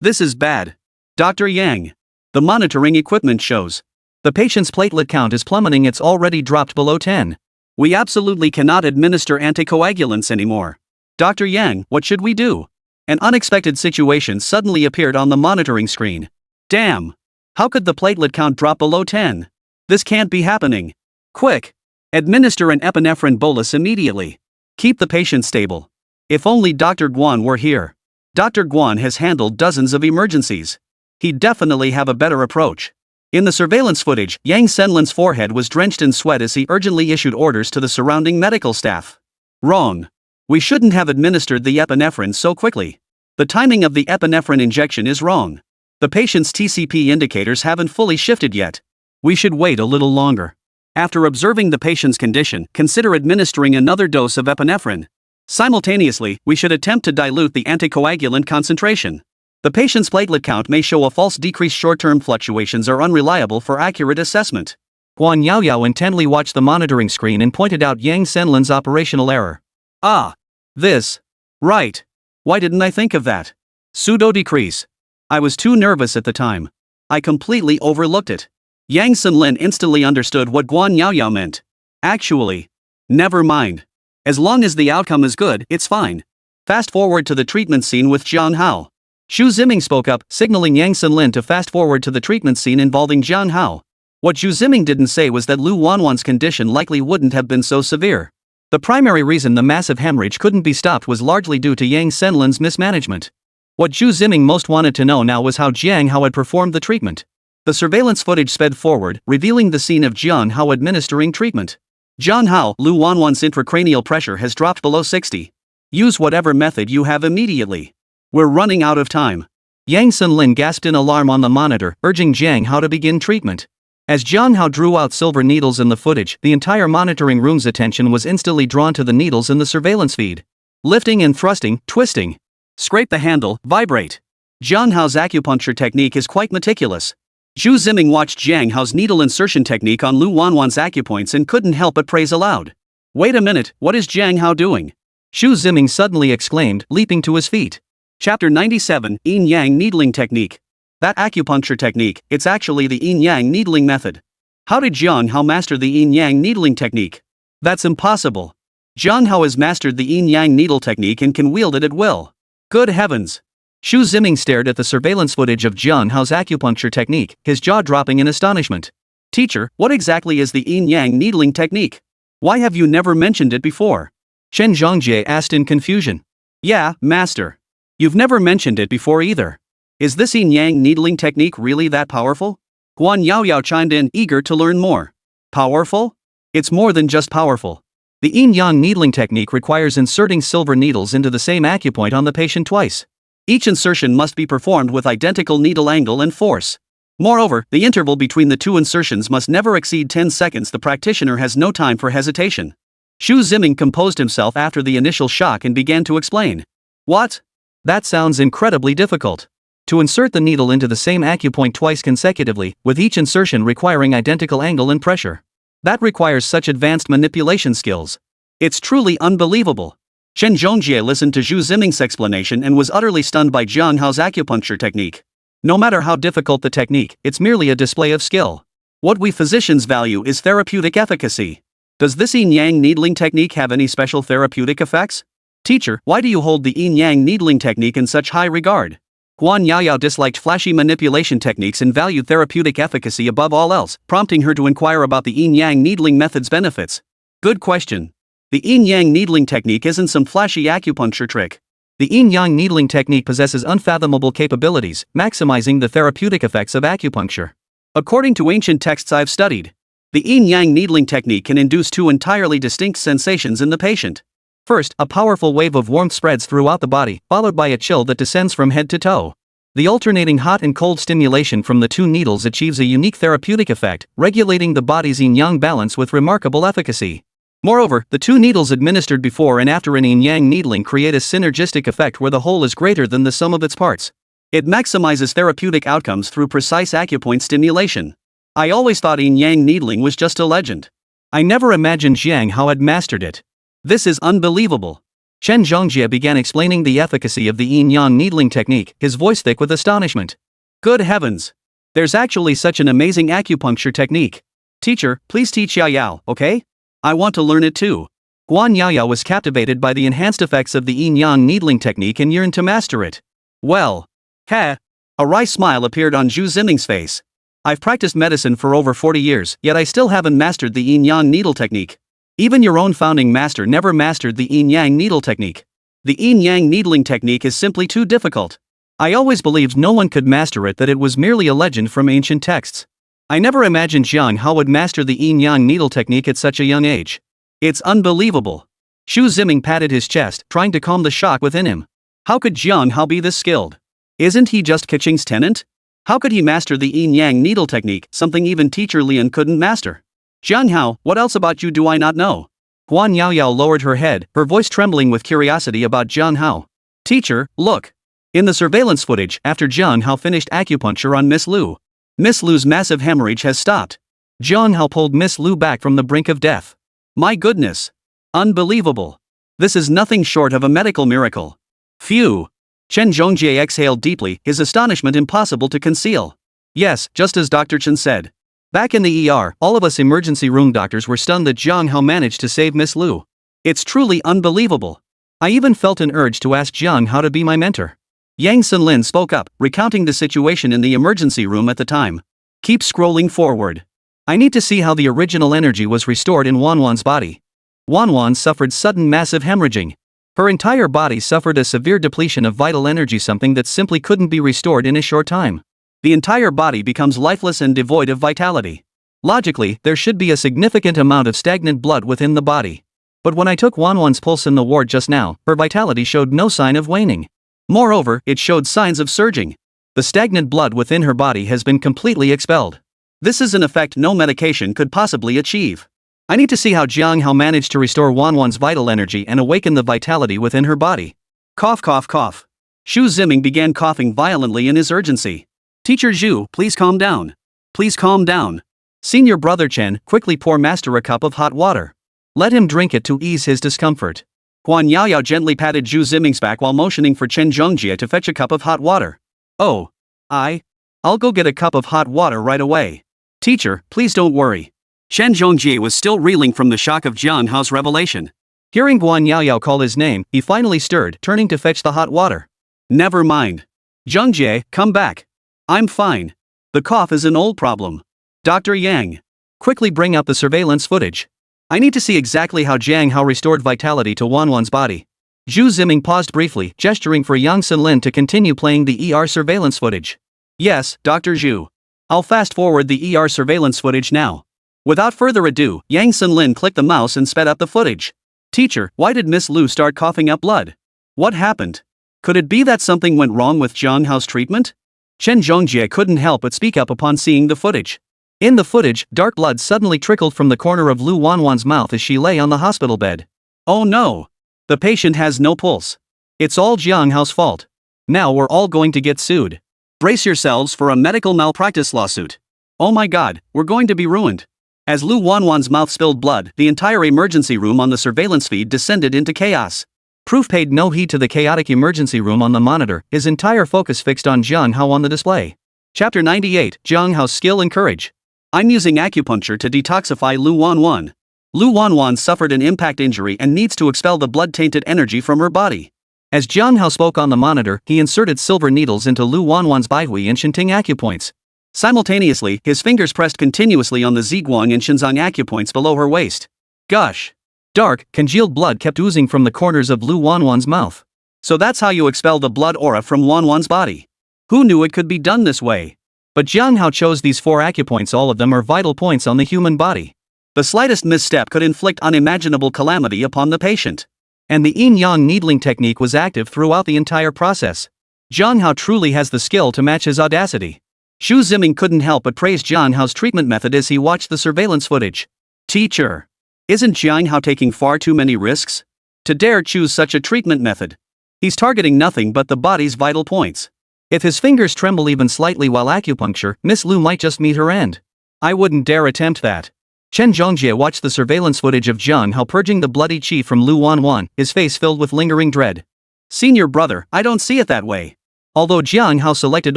This is bad. Dr. Yang. The monitoring equipment shows. The patient's platelet count is plummeting, it's already dropped below 10. We absolutely cannot administer anticoagulants anymore. Dr. Yang, what should we do? An unexpected situation suddenly appeared on the monitoring screen. Damn! How could the platelet count drop below 10? This can't be happening. Quick! Administer an epinephrine bolus immediately. Keep the patient stable. If only Dr. Guan were here. Dr. Guan has handled dozens of emergencies. He'd definitely have a better approach. In the surveillance footage, Yang Senlin's forehead was drenched in sweat as he urgently issued orders to the surrounding medical staff. Wrong. We shouldn't have administered the epinephrine so quickly. The timing of the epinephrine injection is wrong. The patient's TCP indicators haven't fully shifted yet. We should wait a little longer. After observing the patient's condition, consider administering another dose of epinephrine. Simultaneously, we should attempt to dilute the anticoagulant concentration. The patient's platelet count may show a false decrease. Short-term fluctuations are unreliable for accurate assessment. Guan Yaoyao intently watched the monitoring screen and pointed out Yang Senlin's operational error. Ah. This. Right. Why didn't I think of that? Pseudo-decrease. I was too nervous at the time. I completely overlooked it. Yang Senlin instantly understood what Guan Yaoyao meant. Actually. Never mind. As long as the outcome is good, it's fine. Fast forward to the treatment scene with Jiang Hao. Xu Ziming spoke up, signaling Yang Senlin to fast forward to the treatment scene involving Jiang Hao. What Xu Ziming didn't say was that Lu Wanwan's condition likely wouldn't have been so severe. The primary reason the massive hemorrhage couldn't be stopped was largely due to Yang Senlin's mismanagement. What Xu Ziming most wanted to know now was how Jiang Hao had performed the treatment. The surveillance footage sped forward, revealing the scene of Jiang Hao administering treatment. Jiang Hao, Lu Wanwan's intracranial pressure has dropped below 60. Use whatever method you have immediately. We're running out of time. Yang Senlin gasped in alarm on the monitor, urging Jiang Hao to begin treatment. As Jiang Hao drew out silver needles in the footage, the entire monitoring room's attention was instantly drawn to the needles in the surveillance feed. Lifting and thrusting, twisting. Scrape the handle, vibrate. Jiang Hao's acupuncture technique is quite meticulous. Xu Ziming watched Jiang Hao's needle insertion technique on Lu Wanwan's acupoints and couldn't help but praise aloud. Wait a minute, what is Jiang Hao doing? Xu Ziming suddenly exclaimed, leaping to his feet. Chapter 97, Yin-Yang Needling Technique. That acupuncture technique, it's actually the yin-yang needling method. How did Jiang Hao master the yin-yang needling technique? That's impossible. Jiang Hao has mastered the yin-yang needle technique and can wield it at will. Good heavens. Xu Ziming stared at the surveillance footage of Jiang Hao's acupuncture technique, his jaw dropping in astonishment. Teacher, what exactly is the yin-yang needling technique? Why have you never mentioned it before? Chen Zhongjie asked in confusion. Yeah, master. You've never mentioned it before either. Is this yin-yang needling technique really that powerful? Guan Yaoyao chimed in, eager to learn more. Powerful? It's more than just powerful. The yin-yang needling technique requires inserting silver needles into the same acupoint on the patient twice. Each insertion must be performed with identical needle angle and force. Moreover, the interval between the two insertions must never exceed 10 seconds. The practitioner has no time for hesitation. Xu Ziming composed himself after the initial shock and began to explain. What? That sounds incredibly difficult. To insert the needle into the same acupoint twice consecutively, with each insertion requiring identical angle and pressure. That requires such advanced manipulation skills. It's truly unbelievable. Chen Zhongjie listened to Xu Ziming's explanation and was utterly stunned by Jiang Hao's acupuncture technique. No matter how difficult the technique, it's merely a display of skill. What we physicians value is therapeutic efficacy. Does this yin-yang needling technique have any special therapeutic effects? Teacher, why do you hold the yin-yang needling technique in such high regard? Guan Yaoyao disliked flashy manipulation techniques and valued therapeutic efficacy above all else, prompting her to inquire about the yin-yang needling method's benefits. Good question. The yin-yang needling technique isn't some flashy acupuncture trick. The yin-yang needling technique possesses unfathomable capabilities, maximizing the therapeutic effects of acupuncture. According to ancient texts I've studied, the yin-yang needling technique can induce two entirely distinct sensations in the patient. First, a powerful wave of warmth spreads throughout the body, followed by a chill that descends from head to toe. The alternating hot and cold stimulation from the two needles achieves a unique therapeutic effect, regulating the body's yin-yang balance with remarkable efficacy. Moreover, the two needles administered before and after an yin-yang needling create a synergistic effect where the whole is greater than the sum of its parts. It maximizes therapeutic outcomes through precise acupoint stimulation. I always thought yin-yang needling was just a legend. I never imagined Jiang Hao had mastered it. This is unbelievable. Chen Zhongjie began explaining the efficacy of the yin-yang needling technique, his voice thick with astonishment. Good heavens! There's actually such an amazing acupuncture technique. Teacher, please teach Yaoyao, okay? I want to learn it too. Guan Yaoyao was captivated by the enhanced effects of the yin-yang needling technique and yearned to master it. Well. A wry smile appeared on Xu Ziming's face. I've practiced medicine for over 40 years, yet I still haven't mastered the yin-yang needle technique. Even your own founding master never mastered the yin-yang needle technique. The yin-yang needling technique is simply too difficult. I always believed no one could master it, that it was merely a legend from ancient texts. I never imagined Jiang Hao would master the yin-yang needle technique at such a young age. It's unbelievable. Xu Ziming patted his chest, trying to calm the shock within him. How could Jiang Hao be this skilled? Isn't he just Keqing's tenant? How could he master the yin-yang needle technique, something even teacher Lian couldn't master? Jiang Hao, what else about you do I not know? Guan Yaoyao lowered her head, her voice trembling with curiosity about Jiang Hao. Teacher, look. In the surveillance footage, after Jiang Hao finished acupuncture on Miss Lu, Miss Lu's massive hemorrhage has stopped. Jiang Hao pulled Miss Lu back from the brink of death. My goodness. Unbelievable. This is nothing short of a medical miracle. Phew. Chen Zhongjie exhaled deeply, his astonishment impossible to conceal. Yes, just as Dr. Chen said. Back in the ER, all of us emergency room doctors were stunned that Jiang Hao managed to save Miss Lu. It's truly unbelievable. I even felt an urge to ask Jiang Hao to be my mentor. Yang Sunlin spoke up, recounting the situation in the emergency room at the time. Keep scrolling forward. I need to see how the original energy was restored in Wanwan's body. Wanwan suffered sudden massive hemorrhaging. Her entire body suffered a severe depletion of vital energy, something that simply couldn't be restored in a short time. The entire body becomes lifeless and devoid of vitality. Logically, there should be a significant amount of stagnant blood within the body. But when I took Wanwan's pulse in the ward just now, her vitality showed no sign of waning. Moreover, it showed signs of surging. The stagnant blood within her body has been completely expelled. This is an effect no medication could possibly achieve. I need to see how Jiang Hao managed to restore Wanwan's vital energy and awaken the vitality within her body. Cough, cough, cough. Xu Ziming began coughing violently in his urgency. Teacher Zhu, please calm down. Please calm down. Senior brother Chen, quickly pour Master a cup of hot water. Let him drink it to ease his discomfort. Guan Yaoyao gently patted Zhu Ziming's back while motioning for Chen Zhongjie to fetch a cup of hot water. Oh. I'll go get a cup of hot water right away. Teacher, please don't worry. Chen Zhongjie was still reeling from the shock of Jiang Hao's revelation. Hearing Guan Yaoyao call his name, he finally stirred, turning to fetch the hot water. Never mind. Zhongjie, come back. I'm fine. The cough is an old problem. Dr. Yang. Quickly bring out the surveillance footage. I need to see exactly how Jiang Hao restored vitality to Wanwan's body. Zhu Ziming paused briefly, gesturing for Yang Sunlin to continue playing the ER surveillance footage. Yes, Dr. Zhu. I'll fast forward the ER surveillance footage now. Without further ado, Yang Sunlin clicked the mouse and sped up the footage. Teacher, why did Miss Lu start coughing up blood? What happened? Could it be that something went wrong with Jiang Hao's treatment? Chen Zhongjie couldn't help but speak up upon seeing the footage. In the footage, dark blood suddenly trickled from the corner of Lu Wanwan's mouth as she lay on the hospital bed. Oh no! The patient has no pulse. It's all Jiang Hao's fault. Now we're all going to get sued. Brace yourselves for a medical malpractice lawsuit. Oh my god, we're going to be ruined. As Lu Wanwan's mouth spilled blood, the entire emergency room on the surveillance feed descended into chaos. Proof paid no heed to the chaotic emergency room on the monitor, his entire focus fixed on Jiang Hao on the display. Chapter 98, Jiang Hao's Skill and Courage. I'm using acupuncture to detoxify Lu Wanwan. Lu Wanwan suffered an impact injury and needs to expel the blood-tainted energy from her body. As Jiang Hao spoke on the monitor, he inserted silver needles into Lu Wanwan's Baihui and Shinting acupoints. Simultaneously, his fingers pressed continuously on the Ziguang and Shinzang acupoints below her waist. Gosh! Dark, congealed blood kept oozing from the corners of Lu Wanwan's mouth. So that's how you expel the blood aura from Wanwan's body. Who knew it could be done this way? But Jiang Hao chose these 4 acupoints, all of them are vital points on the human body. The slightest misstep could inflict unimaginable calamity upon the patient. And the yin-yang needling technique was active throughout the entire process. Jiang Hao truly has the skill to match his audacity. Xu Ziming couldn't help but praise Jiang Hao's treatment method as he watched the surveillance footage. Teacher. Isn't Jiang Hao taking far too many risks? To dare choose such a treatment method. He's targeting nothing but the body's vital points. If his fingers tremble even slightly while acupuncture, Miss Lu might just meet her end. I wouldn't dare attempt that. Chen Zhongjie watched the surveillance footage of Jiang Hao purging the bloody qi from Lu Wanwan, his face filled with lingering dread. Senior brother, I don't see it that way. Although Jiang Hao selected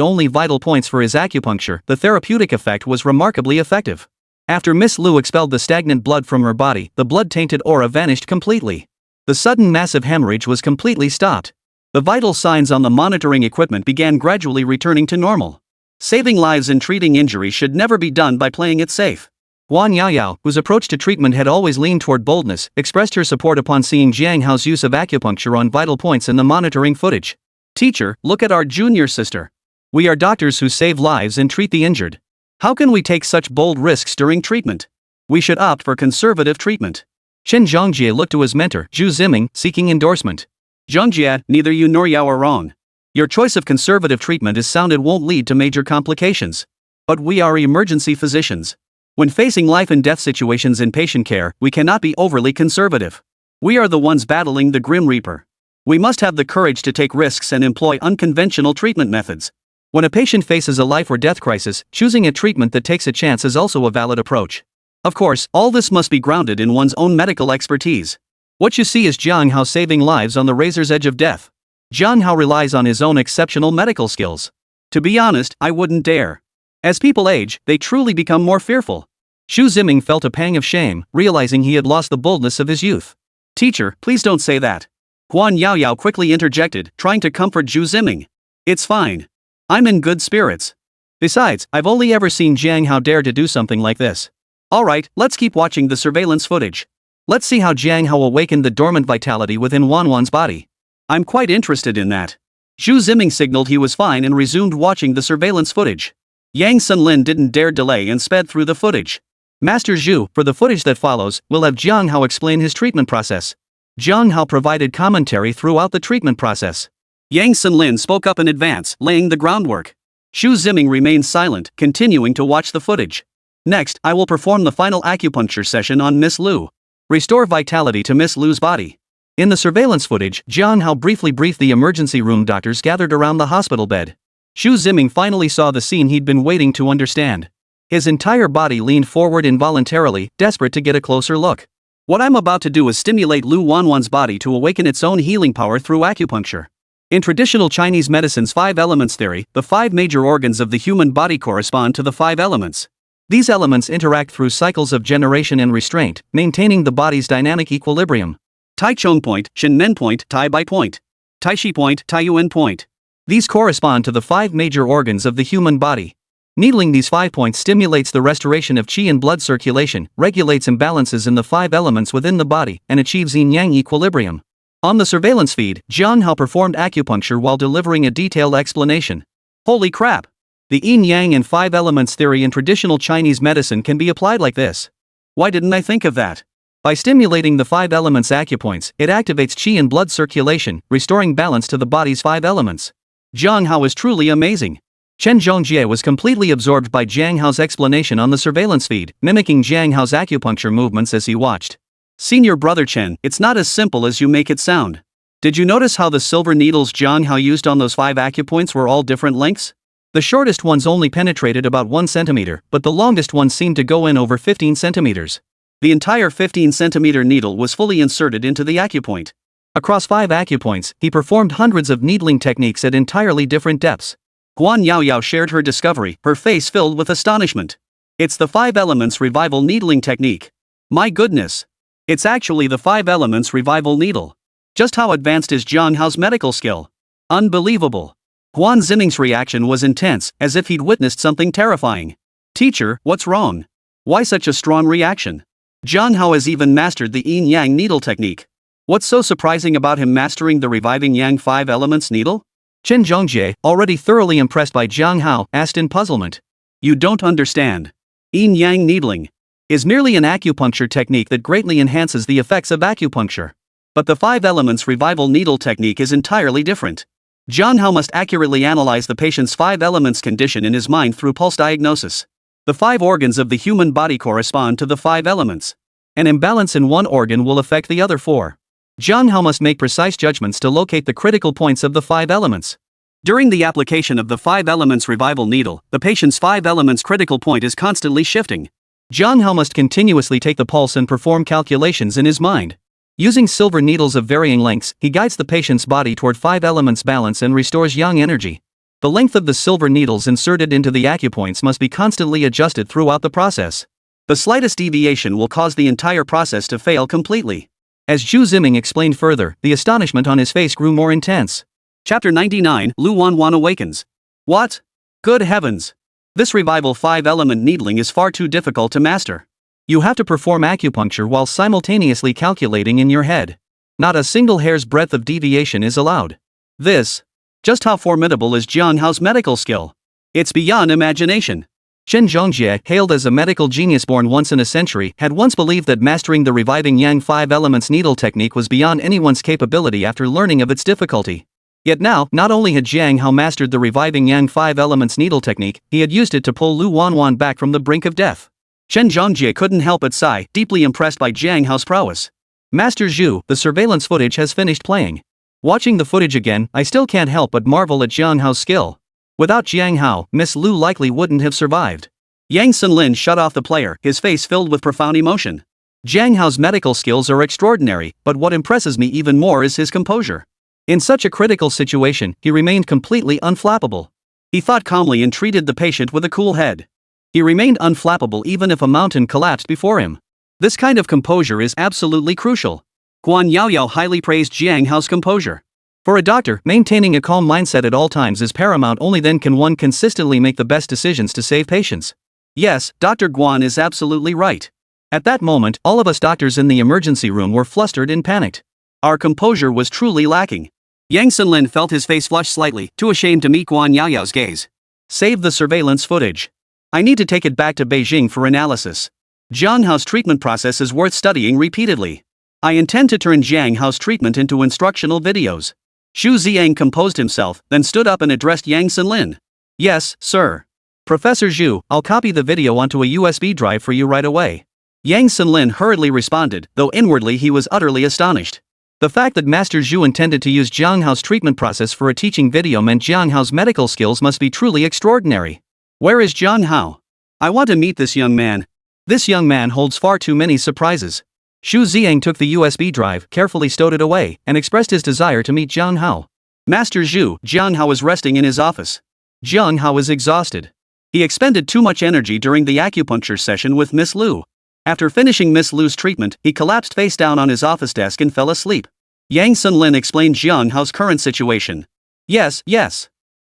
only vital points for his acupuncture, the therapeutic effect was remarkably effective. After Miss Lu expelled the stagnant blood from her body, the blood-tainted aura vanished completely. The sudden massive hemorrhage was completely stopped. The vital signs on the monitoring equipment began gradually returning to normal. Saving lives and treating injuries should never be done by playing it safe. Huan Yaoyao, whose approach to treatment had always leaned toward boldness, expressed her support upon seeing Jiang Hao's use of acupuncture on vital points in the monitoring footage. Teacher, look at our junior sister. We are doctors who save lives and treat the injured. How can we take such bold risks during treatment? We should opt for conservative treatment. Chen Zhongjie looked to his mentor, Zhu Ziming, seeking endorsement. Zhongjie, neither you nor Yao are wrong. Your choice of conservative treatment is sound and won't lead to major complications. But we are emergency physicians. When facing life and death situations in patient care, we cannot be overly conservative. We are the ones battling the Grim Reaper. We must have the courage to take risks and employ unconventional treatment methods. When a patient faces a life or death crisis, choosing a treatment that takes a chance is also a valid approach. Of course, all this must be grounded in one's own medical expertise. What you see is Jiang Hao saving lives on the razor's edge of death. Jiang Hao relies on his own exceptional medical skills. To be honest, I wouldn't dare. As people age, they truly become more fearful. Zhu Ziming felt a pang of shame, realizing he had lost the boldness of his youth. Teacher, please don't say that. Huan Yaoyao quickly interjected, trying to comfort Zhu Ziming. It's fine. I'm in good spirits. Besides, I've only ever seen Jiang Hao dare to do something like this. Alright, let's keep watching the surveillance footage. Let's see how Jiang Hao awakened the dormant vitality within Wanwan's body. I'm quite interested in that. Zhu Ziming signaled he was fine and resumed watching the surveillance footage. Yang Sunlin didn't dare delay and sped through the footage. Master Zhu, for the footage that follows, will have Jiang Hao explain his treatment process. Jiang Hao provided commentary throughout the treatment process. Yang Sunlin spoke up in advance, laying the groundwork. Zhu Ziming remained silent, continuing to watch the footage. Next, I will perform the final acupuncture session on Miss Lu. Restore vitality to Miss Lu's body. In the surveillance footage, Jiang Hao briefly briefed the emergency room doctors gathered around the hospital bed. Zhu Ziming finally saw the scene he'd been waiting to understand. His entire body leaned forward involuntarily, desperate to get a closer look. What I'm about to do is stimulate Lu Wanwan's body to awaken its own healing power through acupuncture. In traditional Chinese medicine's 5 elements theory, the 5 major organs of the human body correspond to the 5 elements. These elements interact through cycles of generation and restraint, maintaining the body's dynamic equilibrium. Tai Chong point, Shen Men point, Tai Bai point. Tai Shi point, Tai Yuan point. These correspond to the 5 major organs of the human body. Needling these 5 points stimulates the restoration of qi and blood circulation, regulates imbalances in the 5 elements within the body, and achieves yin-yang equilibrium. On the surveillance feed, Jiang Hao performed acupuncture while delivering a detailed explanation. Holy crap! The yin-yang and 5 elements theory in traditional Chinese medicine can be applied like this. Why didn't I think of that? By stimulating the 5 elements acupoints, it activates qi and blood circulation, restoring balance to the body's 5 elements. Jiang Hao is truly amazing. Chen Zhongjie was completely absorbed by Jiang Hao's explanation on the surveillance feed, mimicking Jiang Hao's acupuncture movements as he watched. Senior brother Chen, it's not as simple as you make it sound. Did you notice how the silver needles Jiang Hao used on those 5 acupoints were all different lengths? The shortest ones only penetrated about 1 centimeter, but the longest ones seemed to go in over 15 centimeters. The entire 15-centimeter needle was fully inserted into the acupoint. Across 5 acupoints, he performed hundreds of needling techniques at entirely different depths. Huan Yaoyao shared her discovery, her face filled with astonishment. It's the 5 elements revival needling technique. My goodness! It's actually the 5 elements revival needle. Just how advanced is Jiang Hao's medical skill? Unbelievable! Huan Ziming's reaction was intense, as if he'd witnessed something terrifying. Teacher, what's wrong? Why such a strong reaction? Jiang Hao has even mastered the yin-yang needle technique. What's so surprising about him mastering the reviving yang 5 elements needle? Chen Zhongjie, already thoroughly impressed by Jiang Hao, asked in puzzlement. You don't understand. Yin-yang needling is merely an acupuncture technique that greatly enhances the effects of acupuncture. But the 5 elements revival needle technique is entirely different. Jiang Hao must accurately analyze the patient's 5 elements condition in his mind through pulse diagnosis. The 5 organs of the human body correspond to the 5 elements. An imbalance in one organ will affect the other 4. Jiang Hao must make precise judgments to locate the critical points of the 5 elements. During the application of the 5 elements revival needle, the patient's 5 elements critical point is constantly shifting. Jiang Hao must continuously take the pulse and perform calculations in his mind. Using silver needles of varying lengths, he guides the patient's body toward 5 elements balance and restores yang energy. The length of the silver needles inserted into the acupoints must be constantly adjusted throughout the process. The slightest deviation will cause the entire process to fail completely. As Zhu Ziming explained further, the astonishment on his face grew more intense. Chapter 99, Lu Wanwan awakens. What? Good heavens! This revival 5-element needling is far too difficult to master. You have to perform acupuncture while simultaneously calculating in your head. Not a single hair's breadth of deviation is allowed. Just how formidable is Jiang Hao's medical skill? It's beyond imagination. Chen Zhongjie, hailed as a medical genius born once in a century, had once believed that mastering the reviving Yang 5 elements needle technique was beyond anyone's capability after learning of its difficulty. Yet now, not only had Jiang Hao mastered the reviving Yang 5 elements needle technique, he had used it to pull Lu Wanwan back from the brink of death. Chen Zhongjie couldn't help but sigh, deeply impressed by Jiang Hao's prowess. Master Zhu, the surveillance footage has finished playing. Watching the footage again, I still can't help but marvel at Jiang Hao's skill. Without Jiang Hao, Miss Lu likely wouldn't have survived. Yang Sunlin shut off the player, his face filled with profound emotion. Jiang Hao's medical skills are extraordinary, but what impresses me even more is his composure. In such a critical situation, he remained completely unflappable. He thought calmly and treated the patient with a cool head. He remained unflappable even if a mountain collapsed before him. This kind of composure is absolutely crucial. Guan Yaoyao highly praised Jiang Hao's composure. For a doctor, maintaining a calm mindset at all times is paramount. Only then can one consistently make the best decisions to save patients. Yes, Dr. Guan is absolutely right. At that moment, all of us doctors in the emergency room were flustered and panicked. Our composure was truly lacking. Yang Sunlin felt his face flush slightly, too ashamed to meet Guan Yaoyao's gaze. Save the surveillance footage. I need to take it back to Beijing for analysis. Jiang Hao's treatment process is worth studying repeatedly. I intend to turn Jiang Hao's treatment into instructional videos. Xu Ziang composed himself, then stood up and addressed Yang Sunlin. Yes, sir. Professor Zhu, I'll copy the video onto a USB drive for you right away. Yang Sunlin hurriedly responded, though inwardly he was utterly astonished. The fact that Master Zhu intended to use Jiang Hao's treatment process for a teaching video meant Jiang Hao's medical skills must be truly extraordinary. Where is Jiang Hao? I want to meet this young man. This young man holds far too many surprises. Xu Ziang took the USB drive, carefully stowed it away, and expressed his desire to meet Jiang Hao. Master Zhu, Jiang Hao was resting in his office. Jiang Hao was exhausted. He expended too much energy during the acupuncture session with Miss Lu. After finishing Miss Lu's treatment, he collapsed face down on his office desk and fell asleep. Yang Sunlin explained Jiang Hao's current situation. Yes.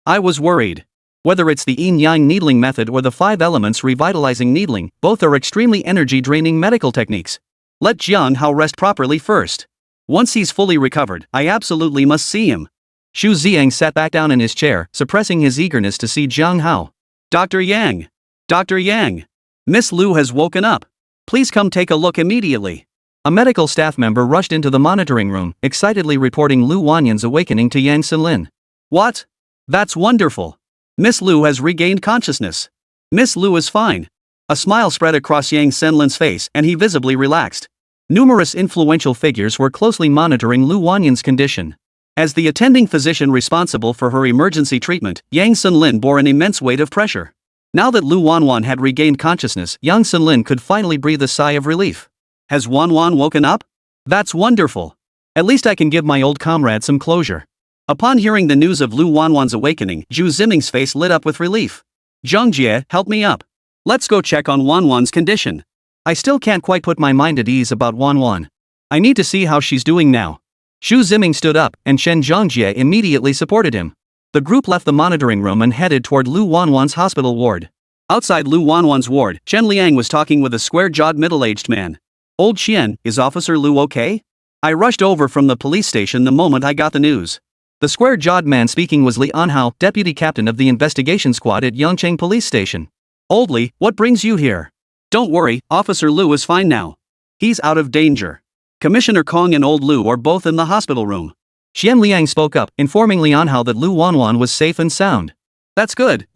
I was worried. Whether it's the yin-yang needling method or the 5 elements revitalizing needling, both are extremely energy-draining medical techniques. Let Jiang Hao rest properly first. Once he's fully recovered, I absolutely must see him. Xu Ziang sat back down in his chair, suppressing his eagerness to see Jiang Hao. Dr. Yang! Dr. Yang! Miss Lu has woken up. Please come take a look immediately. A medical staff member rushed into the monitoring room, excitedly reporting Lu Wanyan's awakening to Yang Sunlin. What? That's wonderful. Miss Lu has regained consciousness. Miss Lu is fine. A smile spread across Yang Sunlin's face and he visibly relaxed. Numerous influential figures were closely monitoring Lu Wanyan's condition. As the attending physician responsible for her emergency treatment, Yang Sunlin bore an immense weight of pressure. Now that Lu Wanwan had regained consciousness, Yang Sunlin could finally breathe a sigh of relief. Has Wanwan woken up? That's wonderful. At least I can give my old comrade some closure. Upon hearing the news of Lu Wanwan's awakening, Zhu Ziming's face lit up with relief. Zhongjie, help me up. Let's go check on Wanwan's condition. I still can't quite put my mind at ease about Wanwan. I need to see how she's doing now. Xu Ziming stood up, and Shen Zhongjie immediately supported him. The group left the monitoring room and headed toward Lu Wanwan's hospital ward. Outside Lu Wanwan's ward, Chen Liang was talking with a square-jawed middle-aged man. Old Qian, is Officer Lu okay? I rushed over from the police station the moment I got the news. The square-jawed man speaking was Li Anhao, deputy captain of the investigation squad at Yangcheng Police Station. Old Li, what brings you here? Don't worry, Officer Lu is fine now. He's out of danger. Commissioner Kong and Old Lu are both in the hospital room. Xian Liang spoke up, informing Li Anhao that Lu Wanwan was safe and sound. That's good.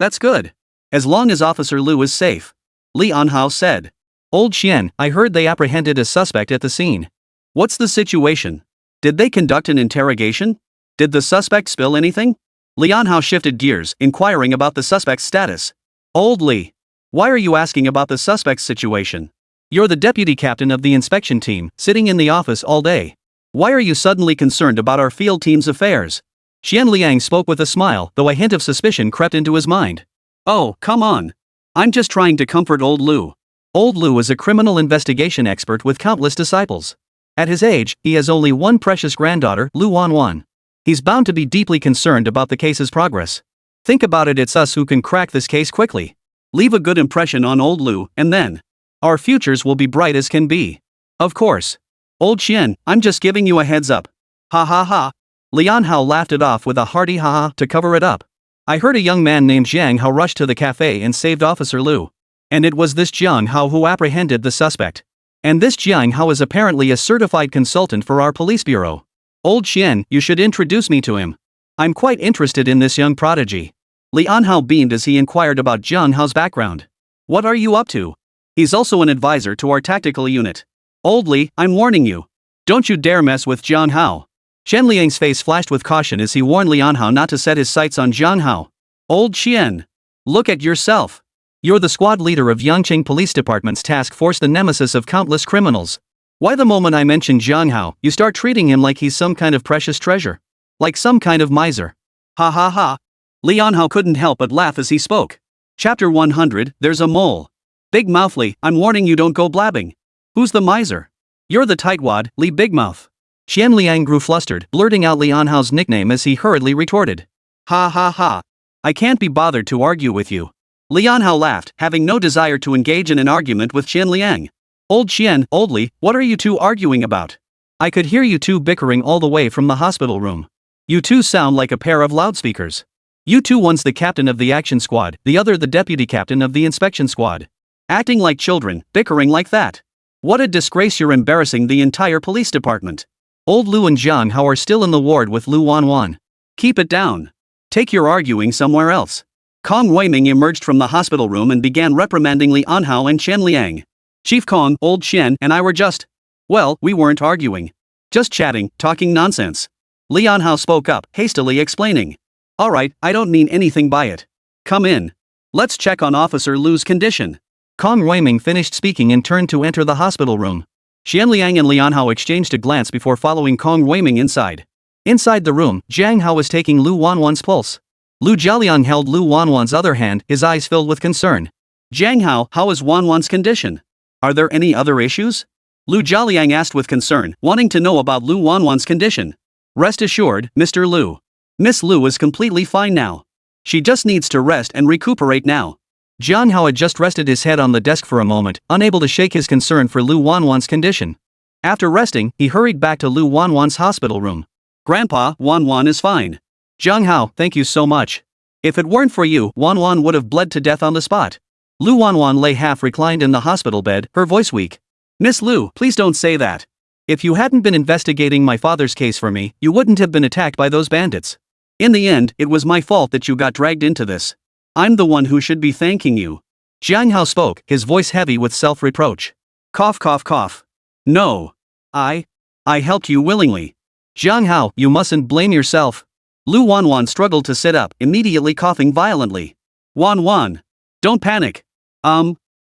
As long as Officer Lu is safe. Li Anhao said. Old Xian, I heard they apprehended a suspect at the scene. What's the situation? Did they conduct an interrogation? Did the suspect spill anything? Li Anhao shifted gears, inquiring about the suspect's status. Old Li. Why are you asking about the suspect's situation? You're the deputy captain of the inspection team, sitting in the office all day. Why are you suddenly concerned about our field team's affairs? Xian Liang spoke with a smile, though a hint of suspicion crept into his mind. Oh, come on. I'm just trying to comfort Old Lu. Old Lu is a criminal investigation expert with countless disciples. At his age, he has only one precious granddaughter, Lu Wanwan. He's bound to be deeply concerned about the case's progress. Think about it, it's us who can crack this case quickly. Leave a good impression on Old Lu, and then Our futures will be bright as can be. Of course. Old Qian, I'm just giving you a heads up. Ha ha ha. Jiang Hao laughed it off with a hearty ha ha to cover it up. I heard a young man named Jiang Hao rush to the cafe and saved Officer Lu. And it was this Jiang Hao who apprehended the suspect. And this Jiang Hao is apparently a certified consultant for our police bureau. Old Qian, you should introduce me to him. I'm quite interested in this young prodigy. Jiang Hao beamed as he inquired about Jiang Hao's background. What are you up to? He's also an advisor to our tactical unit. Old Li, I'm warning you. Don't you dare mess with Jiang Hao. Chen Liang's face flashed with caution as he warned Jiang Hao not to set his sights on Jiang Hao. Old Qian. Look at yourself. You're the squad leader of Yangqing Police Department's task force, the nemesis of countless criminals. Why the moment I mention Jiang Hao, you start treating him like he's some kind of precious treasure? Like some kind of miser. Ha ha ha. Jiang Hao couldn't help but laugh as he spoke. Chapter 100, There's a Mole. Big Mouth Li, I'm warning you, don't go blabbing. Who's the miser? You're the tightwad, Li Big Mouth. Qian Liang grew flustered, blurting out Jiang Hao's nickname as he hurriedly retorted. Ha ha ha. I can't be bothered to argue with you. Jiang Hao laughed, having no desire to engage in an argument with Qian Liang. Old Qian, Old Li, what are you two arguing about? I could hear you two bickering all the way from the hospital room. You two sound like a pair of loudspeakers. You two, one's the captain of the action squad, the other the deputy captain of the inspection squad. Acting like children, bickering like that. What a disgrace, you're embarrassing the entire police department. Old Lu and Jiang Hao are still in the ward with Lu Wanwan. Keep it down. Take your arguing somewhere else. Kong Weiming emerged from the hospital room and began reprimanding Jiang Hao and Chen Liang. Chief Kong, Old Qian, and I were just... Well, we weren't arguing. Just chatting, talking nonsense. Jiang Hao spoke up, hastily explaining. Alright, I don't mean anything by it. Come in. Let's check on Officer Lu's condition. Kong Weiming finished speaking and turned to enter the hospital room. Qian Liang and Jiang Hao exchanged a glance before following Kong Weiming inside. Inside the room, Jiang Hao was taking Lu Wanwan's pulse. Lu Jialiang held Lu Wanwan's other hand, his eyes filled with concern. Jiang Hao, how is Wanwan's condition? Are there any other issues? Lu Jialiang asked with concern, wanting to know about Lu Wanwan's condition. Rest assured, Mr. Lu. Miss Lu is completely fine now. She just needs to rest and recuperate now. Jiang Hao had just rested his head on the desk for a moment, unable to shake his concern for Lu Wanwan's condition. After resting, he hurried back to Lu Wanwan's hospital room. Grandpa, Wanwan is fine. Jiang Hao, thank you so much. If it weren't for you, Wanwan would have bled to death on the spot. Lu Wanwan lay half reclined in the hospital bed, her voice weak. Miss Lu, please don't say that. If you hadn't been investigating my father's case for me, you wouldn't have been attacked by those bandits. In the end, it was my fault that you got dragged into this. I'm the one who should be thanking you. Jiang Hao spoke, his voice heavy with self-reproach. Cough cough cough. No. I helped you willingly. Jiang Hao, you mustn't blame yourself. Lu Wanwan struggled to sit up, immediately coughing violently. Wanwan. Don't panic.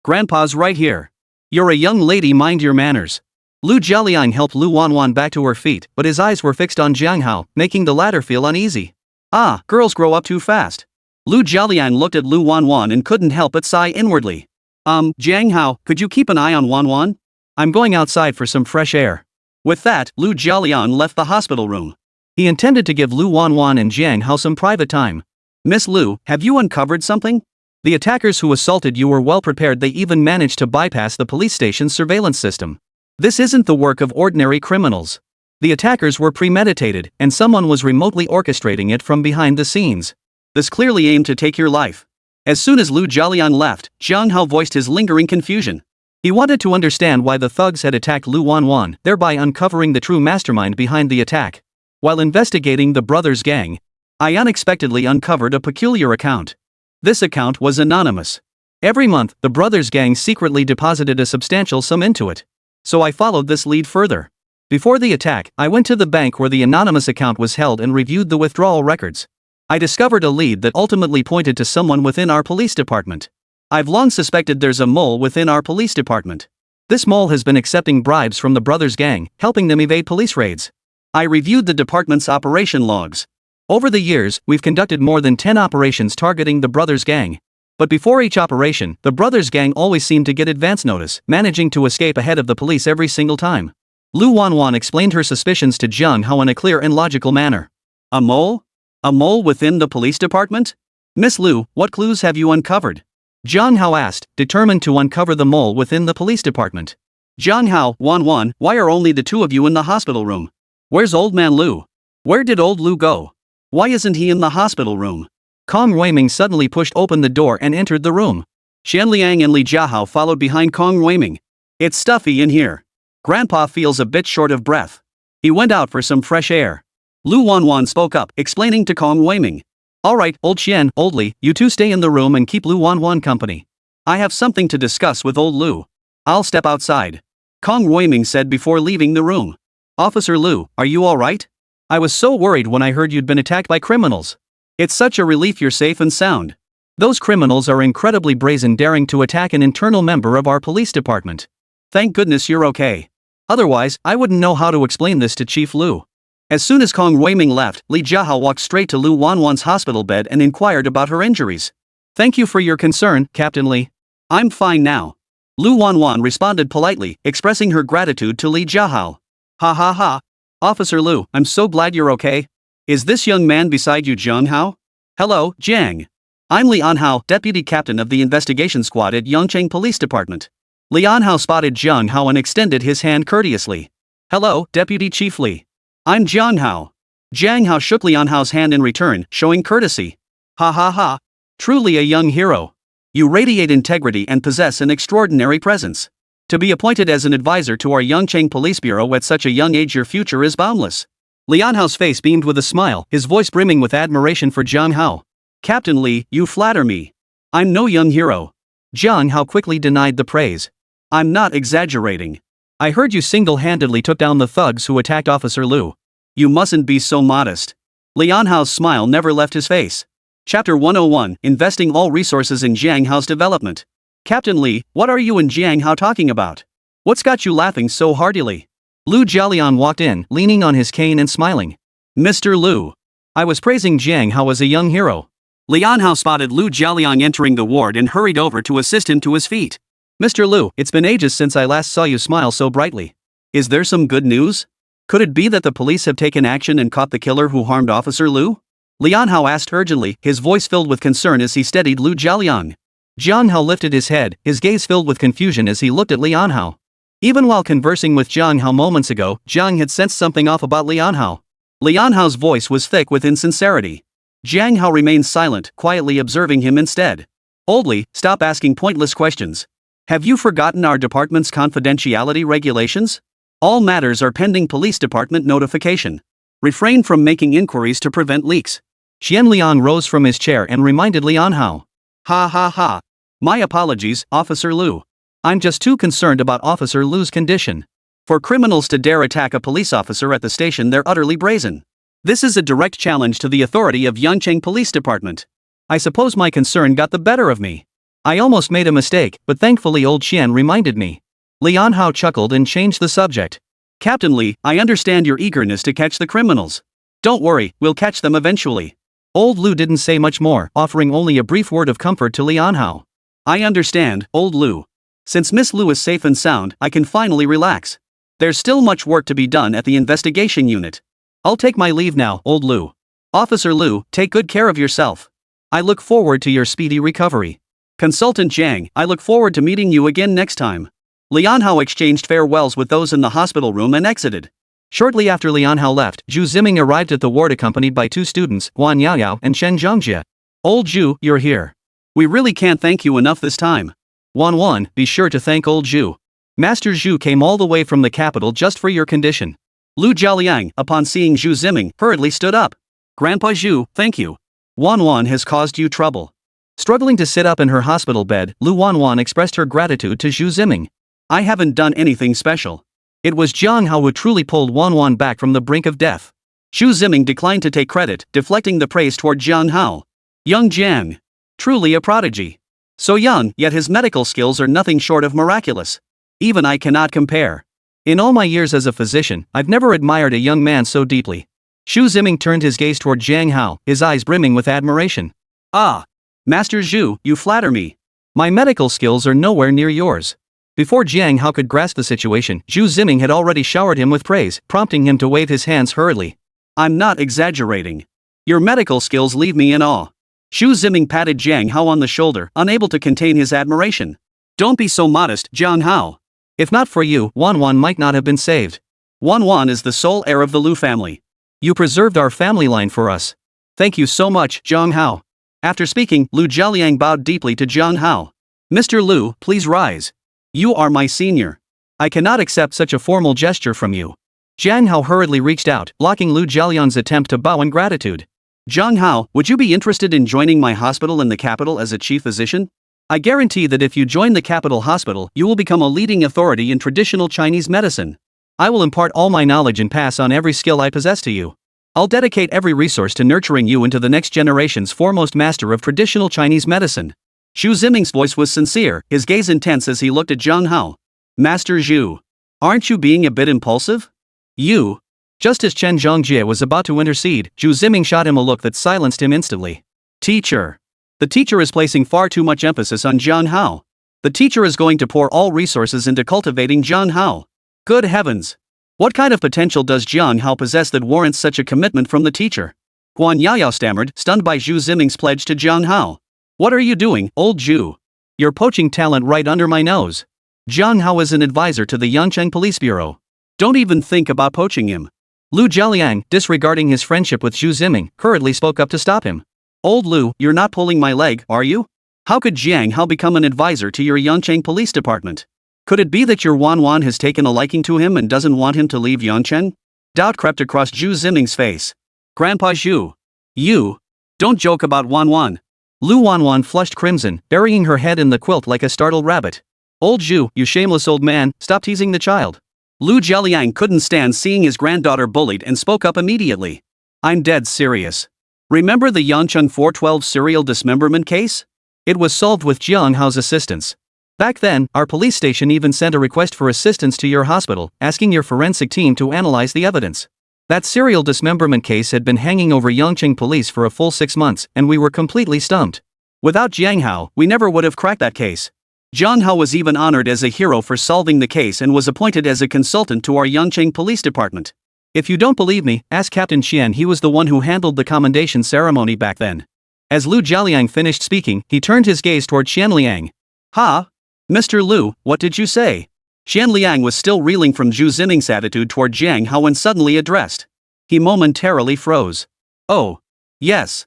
Grandpa's right here. You're a young lady, mind your manners. Lu Jialiang helped Lu Wanwan back to her feet, but his eyes were fixed on Jiang Hao, making the latter feel uneasy. Ah, girls grow up too fast. Lu Jialiang looked at Lu Wanwan and couldn't help but sigh inwardly. Jiang Hao, could you keep an eye on Wanwan? I'm going outside for some fresh air. With that, Lu Jialiang left the hospital room. He intended to give Lu Wanwan and Jiang Hao some private time. Miss Lu, have you uncovered something? The attackers who assaulted you were well prepared, they even managed to bypass the police station's surveillance system. This isn't the work of ordinary criminals. The attackers were premeditated, and someone was remotely orchestrating it from behind the scenes. This clearly aimed to take your life. As soon as Lu Jialiang left, Jiang Hao voiced his lingering confusion. He wanted to understand why the thugs had attacked Lu Wanwan, thereby uncovering the true mastermind behind the attack. While investigating the brothers' gang, I unexpectedly uncovered a peculiar account. This account was anonymous. Every month, the brothers' gang secretly deposited a substantial sum into it. So I followed this lead further. Before the attack, I went to the bank where the anonymous account was held and reviewed the withdrawal records. I discovered a lead that ultimately pointed to someone within our police department. I've long suspected there's a mole within our police department. This mole has been accepting bribes from the brothers' gang, helping them evade police raids. I reviewed the department's operation logs. Over the years, we've conducted more than 10 operations targeting the brothers' gang. But before each operation, the brothers' gang always seemed to get advance notice, managing to escape ahead of the police every single time. Lu Wanwan explained her suspicions to Jiang Hao in a clear and logical manner. A mole? A mole within the police department? Miss Lu, what clues have you uncovered? Jiang Hao asked, determined to uncover the mole within the police department. Jiang Hao, Wan, why are only the two of you in the hospital room? Where's old man Lu? Where did old Lu go? Why isn't he in the hospital room? Kong Ruiming suddenly pushed open the door and entered the room. Xianliang and Li Jiahao followed behind Kong Ruiming. It's stuffy in here. Grandpa feels a bit short of breath. He went out for some fresh air. Lu Wan spoke up, explaining to Kong Ruiming. Alright, old Xian, old Li, you two stay in the room and keep Lu Wan company. I have something to discuss with old Lu. I'll step outside. Kong Ruiming said before leaving the room. Officer Lu, are you alright? I was so worried when I heard you'd been attacked by criminals. It's such a relief you're safe and sound. Those criminals are incredibly brazen, daring to attack an internal member of our police department. Thank goodness you're okay. Otherwise, I wouldn't know how to explain this to Chief Lu. As soon as Kong Ruiming left, Li Jiahao walked straight to Lu Wan's hospital bed and inquired about her injuries. Thank you for your concern, Captain Li. I'm fine now. Lu Wan responded politely, expressing her gratitude to Li Jiahao. Ha ha ha. Officer Lu, I'm so glad you're okay. Is this young man beside you Jiang Hao? Hello, Jiang. I'm Lian Hao, Deputy Captain of the Investigation Squad at Yongcheng Police Department. Lian Hao spotted Jiang Hao and extended his hand courteously. Hello, Deputy Chief Li. I'm Jiang Hao. Jiang Hao shook Lian Hao's hand in return, showing courtesy. Ha ha ha. Truly a young hero. You radiate integrity and possess an extraordinary presence. To be appointed as an advisor to our Yongcheng Police Bureau at such a young age, your future is boundless. Lian Hao's face beamed with a smile, his voice brimming with admiration for Jiang Hao. Captain Li, you flatter me. I'm no young hero. Jiang Hao quickly denied the praise. I'm not exaggerating. I heard you single-handedly took down the thugs who attacked Officer Lu. You mustn't be so modest. Lian Hao's smile never left his face. Chapter 101, Investing all resources in Jiang Hao's development. Captain Li, what are you and Jiang Hao talking about? What's got you laughing so heartily? Lu Jialian walked in, leaning on his cane and smiling. Mr. Lu. I was praising Jiang Hao as a young hero. Lian Hao spotted Lu Jialiang entering the ward and hurried over to assist him to his feet. Mr. Lu, it's been ages since I last saw you smile so brightly. Is there some good news? Could it be that the police have taken action and caught the killer who harmed Officer Lu? Lian Hao asked urgently, his voice filled with concern as he steadied Lu Jialiang. Jiang Hao lifted his head, his gaze filled with confusion as he looked at Lian Hao. Even while conversing with Jiang Hao moments ago, Jiang had sensed something off about Lian Hao. Lian Hao's voice was thick with insincerity. Jiang Hao remained silent, quietly observing him instead. Oldly, stop asking pointless questions. Have you forgotten our department's confidentiality regulations? All matters are pending police department notification. Refrain from making inquiries to prevent leaks. Xian Liang rose from his chair and reminded Lian Hao. Ha ha ha. My apologies, Officer Lu. I'm just too concerned about Officer Lu's condition. For criminals to dare attack a police officer at the station, they're utterly brazen. This is a direct challenge to the authority of Yongcheng Police Department. I suppose my concern got the better of me. I almost made a mistake, but thankfully old Xian reminded me. Lian Hao chuckled and changed the subject. Captain Li, I understand your eagerness to catch the criminals. Don't worry, we'll catch them eventually. Old Lu didn't say much more, offering only a brief word of comfort to Lian Hao. I understand, old Lu. Since Miss Lu is safe and sound, I can finally relax. There's still much work to be done at the investigation unit. I'll take my leave now, old Lu. Officer Lu, take good care of yourself. I look forward to your speedy recovery. Consultant Jiang, I look forward to meeting you again next time. Lian Hao exchanged farewells with those in the hospital room and exited. Shortly after Lian Hao left, Zhu Ziming arrived at the ward accompanied by two students, Guan Yaoyao and Shen Zhongjie. Old Zhu, you're here. We really can't thank you enough this time. Wan, be sure to thank old Zhu. Master Zhu came all the way from the capital just for your condition. Lu Jialiang, upon seeing Zhu Ziming, hurriedly stood up. Grandpa Zhu, thank you. Wan has caused you trouble. Struggling to sit up in her hospital bed, Lu Wan expressed her gratitude to Zhu Ziming. I haven't done anything special. It was Jiang Hao who truly pulled Wan back from the brink of death. Zhu Ziming declined to take credit, deflecting the praise toward Jiang Hao. Young Jiang. Truly a prodigy. So young, yet his medical skills are nothing short of miraculous. Even I cannot compare. In all my years as a physician, I've never admired a young man so deeply. Zhu Ziming turned his gaze toward Jiang Hao, his eyes brimming with admiration. Ah. Master Zhu, you flatter me. My medical skills are nowhere near yours. Before Jiang Hao could grasp the situation, Zhu Ziming had already showered him with praise, prompting him to wave his hands hurriedly. I'm not exaggerating. Your medical skills leave me in awe. Xu Ziming patted Jiang Hao on the shoulder, unable to contain his admiration. Don't be so modest, Jiang Hao. If not for you, Wan might not have been saved. Wan is the sole heir of the Lu family. You preserved our family line for us. Thank you so much, Jiang Hao. After speaking, Lu Jialiang bowed deeply to Jiang Hao. Mr. Lu, please rise. You are my senior. I cannot accept such a formal gesture from you. Jiang Hao hurriedly reached out, blocking Lu Jialiang's attempt to bow in gratitude. Jiang Hao, would you be interested in joining my hospital in the capital as a chief physician? I guarantee that if you join the capital hospital, you will become a leading authority in traditional Chinese medicine. I will impart all my knowledge and pass on every skill I possess to you. I'll dedicate every resource to nurturing you into the next generation's foremost master of traditional Chinese medicine. Xu Ziming's voice was sincere, his gaze intense as he looked at Jiang Hao. Master Zhu, aren't you being a bit impulsive? You. Just as Chen Zhongjie was about to intercede, Xu Ziming shot him a look that silenced him instantly. Teacher. The teacher is placing far too much emphasis on Jiang Hao. The teacher is going to pour all resources into cultivating Jiang Hao. Good heavens! What kind of potential does Jiang Hao possess that warrants such a commitment from the teacher? Guan Yaoyao stammered, stunned by Xu Ziming's pledge to Jiang Hao. What are you doing, old Zhu? You're poaching talent right under my nose. Jiang Hao is an advisor to the Yangcheng Police Bureau. Don't even think about poaching him. Lu Jialiang, disregarding his friendship with Xu Ziming, hurriedly spoke up to stop him. Old Lu, you're not pulling my leg, are you? How could Jiang Hao become an advisor to your Yangcheng Police Department? Could it be that your Wan has taken a liking to him and doesn't want him to leave Yangcheng? Doubt crept across Xu Ziming's face. Grandpa Zhu. You. Don't joke about Wan. Lu Wan flushed crimson, burying her head in the quilt like a startled rabbit. Old Zhu, you shameless old man, stop teasing the child. Lu Jialiang couldn't stand seeing his granddaughter bullied and spoke up immediately. I'm dead serious. Remember the Yangcheng 412 serial dismemberment case? It was solved with Jiang Hao's assistance. Back then, our police station even sent a request for assistance to your hospital, asking your forensic team to analyze the evidence. That serial dismemberment case had been hanging over Yangcheng police for a full 6 months, and we were completely stumped. Without Jiang Hao, we never would have cracked that case. Jiang Hao was even honored as a hero for solving the case and was appointed as a consultant to our Yangcheng Police Department. If you don't believe me, ask Captain Qian. He was the one who handled the commendation ceremony back then. As Lu Jialiang finished speaking, he turned his gaze toward Qian Liang. Ha? Mr. Lu, what did you say? Qian Liang was still reeling from Xu Ziming's attitude toward Jiang Hao when suddenly addressed. He momentarily froze. Oh. Yes.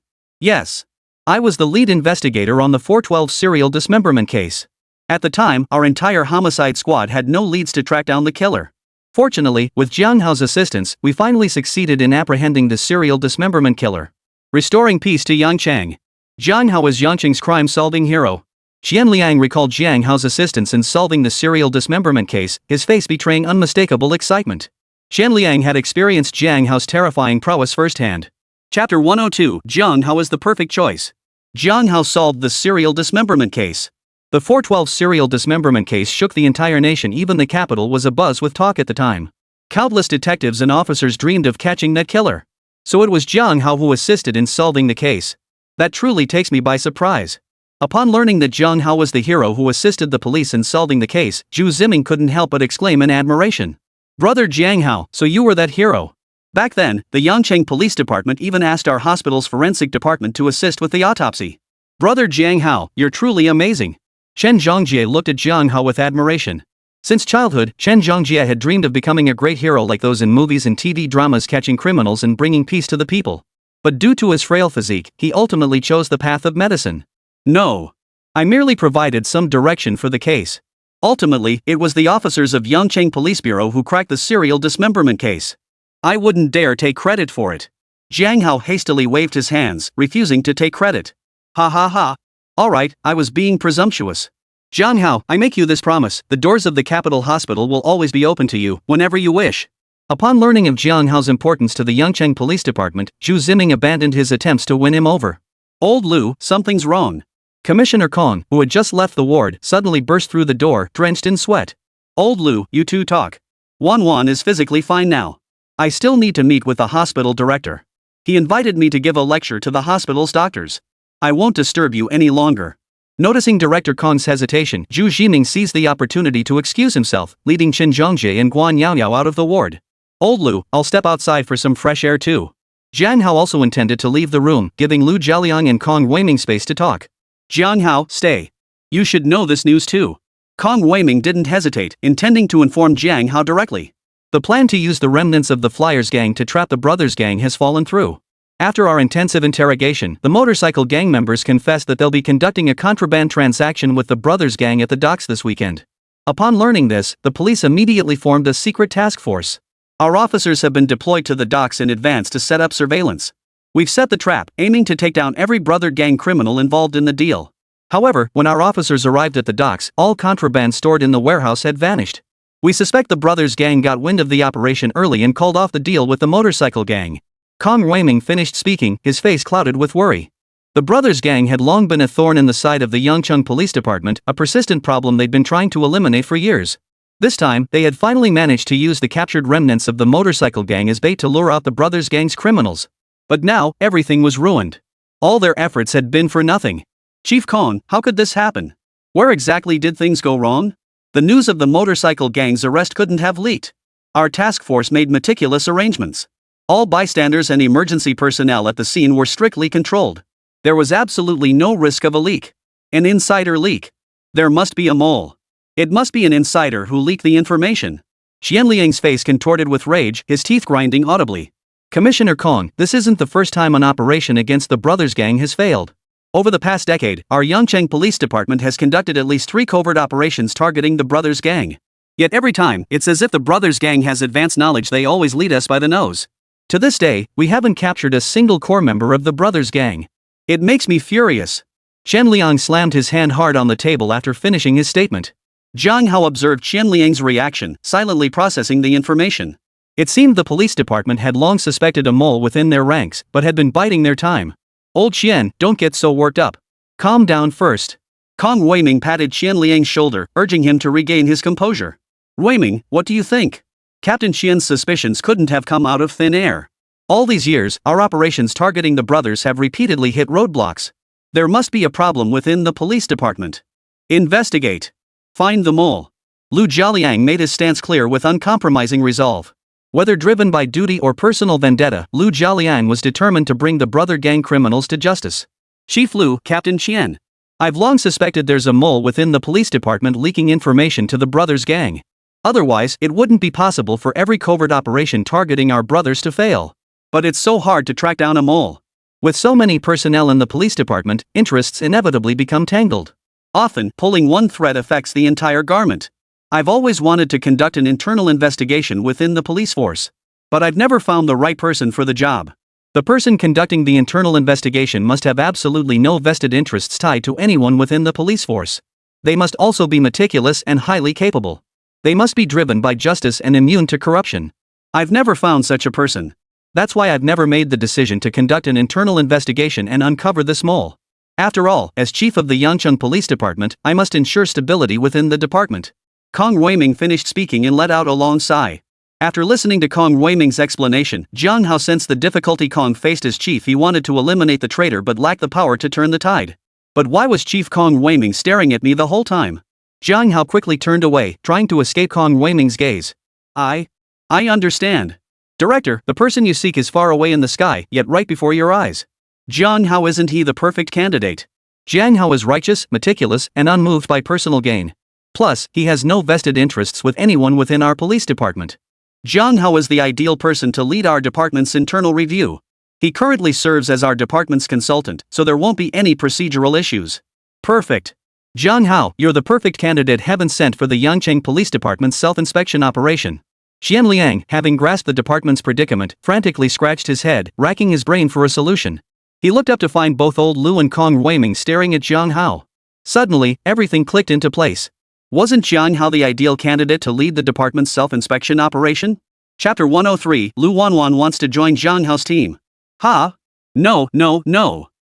I was the lead investigator on the 412 serial dismemberment case. At the time, our entire homicide squad had no leads to track down the killer. Fortunately, with Jiang Hao's assistance, we finally succeeded in apprehending the serial dismemberment killer. Restoring peace to Yangcheng. Jiang Hao was Yangcheng's crime-solving hero. Qian Liang recalled Jiang Hao's assistance in solving the serial dismemberment case, his face betraying unmistakable excitement. Qian Liang had experienced Jiang Hao's terrifying prowess firsthand. Chapter 102, Jiang Hao is the perfect choice. Jiang Hao solved the serial dismemberment case. The 412 serial dismemberment case shook the entire nation. Even the capital was abuzz with talk at the time. Countless detectives and officers dreamed of catching that killer. So it was Jiang Hao who assisted in solving the case. That truly takes me by surprise. Upon learning that Jiang Hao was the hero who assisted the police in solving the case, Xu Ziming couldn't help but exclaim in admiration. Brother Jiang Hao, so you were that hero. Back then, the Yangcheng Police Department even asked our hospital's forensic department to assist with the autopsy. Brother Jiang Hao, you're truly amazing. Chen Zhongjie looked at Jiang Hao with admiration. Since childhood, Chen Zhongjie had dreamed of becoming a great hero like those in movies and TV dramas, catching criminals and bringing peace to the people. But due to his frail physique, he ultimately chose the path of medicine. No. I merely provided some direction for the case. Ultimately, it was the officers of Yangcheng Police Bureau who cracked the serial dismemberment case. I wouldn't dare take credit for it. Jiang Hao hastily waved his hands, refusing to take credit. Ha. Alright, I was being presumptuous. Jiang Hao, I make you this promise, the doors of the capital hospital will always be open to you, whenever you wish. Upon learning of Jiang Hao's importance to the Yangcheng Police Department, Xu Ziming abandoned his attempts to win him over. Old Lu, something's wrong. Commissioner Kong, who had just left the ward, suddenly burst through the door, drenched in sweat. Old Lu, you two talk. Wan is physically fine now. I still need to meet with the hospital director. He invited me to give a lecture to the hospital's doctors. I won't disturb you any longer. Noticing Director Kong's hesitation, Zhu Ziming seized the opportunity to excuse himself, leading Chen Zhongjie and Guan Yaoyao out of the ward. Old Lu, I'll step outside for some fresh air too. Jiang Hao also intended to leave the room, giving Lu Jialiang and Kong Weiming space to talk. Jiang Hao, stay. You should know this news too. Kong Weiming didn't hesitate, intending to inform Jiang Hao directly. The plan to use the remnants of the Flyers gang to trap the Brothers gang has fallen through. After our intensive interrogation, the motorcycle gang members confessed that they'll be conducting a contraband transaction with the Brothers gang at the docks this weekend. Upon learning this, the police immediately formed a secret task force. Our officers have been deployed to the docks in advance to set up surveillance. We've set the trap, aiming to take down every brother gang criminal involved in the deal. However, when our officers arrived at the docks, all contraband stored in the warehouse had vanished. We suspect the Brothers gang got wind of the operation early and called off the deal with the motorcycle gang. Kong Weiming finished speaking, his face clouded with worry. The Brothers gang had long been a thorn in the side of the Yangcheng Police Department, a persistent problem they'd been trying to eliminate for years. This time, they had finally managed to use the captured remnants of the motorcycle gang as bait to lure out the Brothers gang's criminals. But now, everything was ruined. All their efforts had been for nothing. Chief Kong, how could this happen? Where exactly did things go wrong? The news of the motorcycle gang's arrest couldn't have leaked. Our task force made meticulous arrangements. All bystanders and emergency personnel at the scene were strictly controlled. There was absolutely no risk of a leak. An insider leak. There must be a mole. It must be an insider who leaked the information. Xianliang's face contorted with rage, his teeth grinding audibly. Commissioner Kong, this isn't the first time an operation against the Brothers gang has failed. Over the past decade, our Yangcheng Police Department has conducted at least 3 covert operations targeting the Brothers gang. Yet every time, it's as if the Brothers gang has advanced knowledge. They always lead us by the nose. To this day, we haven't captured a single core member of the Brothers gang. It makes me furious. Qianliang slammed his hand hard on the table after finishing his statement. Jiang Hao observed Qianliang's reaction, silently processing the information. It seemed the police department had long suspected a mole within their ranks, but had been biding their time. Old Qian, don't get so worked up. Calm down first. Kong Weiming patted Qianliang's shoulder, urging him to regain his composure. Weiming, what do you think? Captain Qian's suspicions couldn't have come out of thin air. All these years, our operations targeting the brothers have repeatedly hit roadblocks. There must be a problem within the police department. Investigate. Find the mole. Lu Jialiang made his stance clear with uncompromising resolve. Whether driven by duty or personal vendetta, Lu Jialiang was determined to bring the brother gang criminals to justice. Chief Lu, Captain Qian. I've long suspected there's a mole within the police department leaking information to the brothers gang. Otherwise, it wouldn't be possible for every covert operation targeting our brothers to fail. But it's so hard to track down a mole. With so many personnel in the police department, interests inevitably become tangled. Often, pulling one thread affects the entire garment. I've always wanted to conduct an internal investigation within the police force. But I've never found the right person for the job. The person conducting the internal investigation must have absolutely no vested interests tied to anyone within the police force. They must also be meticulous and highly capable. They must be driven by justice and immune to corruption. I've never found such a person. That's why I've never made the decision to conduct an internal investigation and uncover this mole. After all, as chief of the Yangcheng Police Department, I must ensure stability within the department. Kong Weiming finished speaking and let out a long sigh. After listening to Kong Weiming's explanation, Jiang Hao sensed the difficulty Kong faced as chief. He wanted to eliminate the traitor but lacked the power to turn the tide. But why was Chief Kong Weiming staring at me the whole time? Jiang Hao quickly turned away, trying to escape Kong Weiming's gaze. I understand. Director, the person you seek is far away in the sky, yet right before your eyes. Jiang Hao, isn't he the perfect candidate? Jiang Hao is righteous, meticulous, and unmoved by personal gain. Plus, he has no vested interests with anyone within our police department. Jiang Hao is the ideal person to lead our department's internal review. He currently serves as our department's consultant, so there won't be any procedural issues. Perfect. Jiang Hao, you're the perfect candidate heaven sent for the Yangcheng Police Department's self-inspection operation. Xianliang, having grasped the department's predicament, frantically scratched his head, racking his brain for a solution. He looked up to find both old Lu and Kong Weiming staring at Jiang Hao. Suddenly, everything clicked into place. Wasn't Jiang Hao the ideal candidate to lead the department's self-inspection operation? Chapter 103, Lu Wanwan wants to join Jiang Hao's team. Ha? No.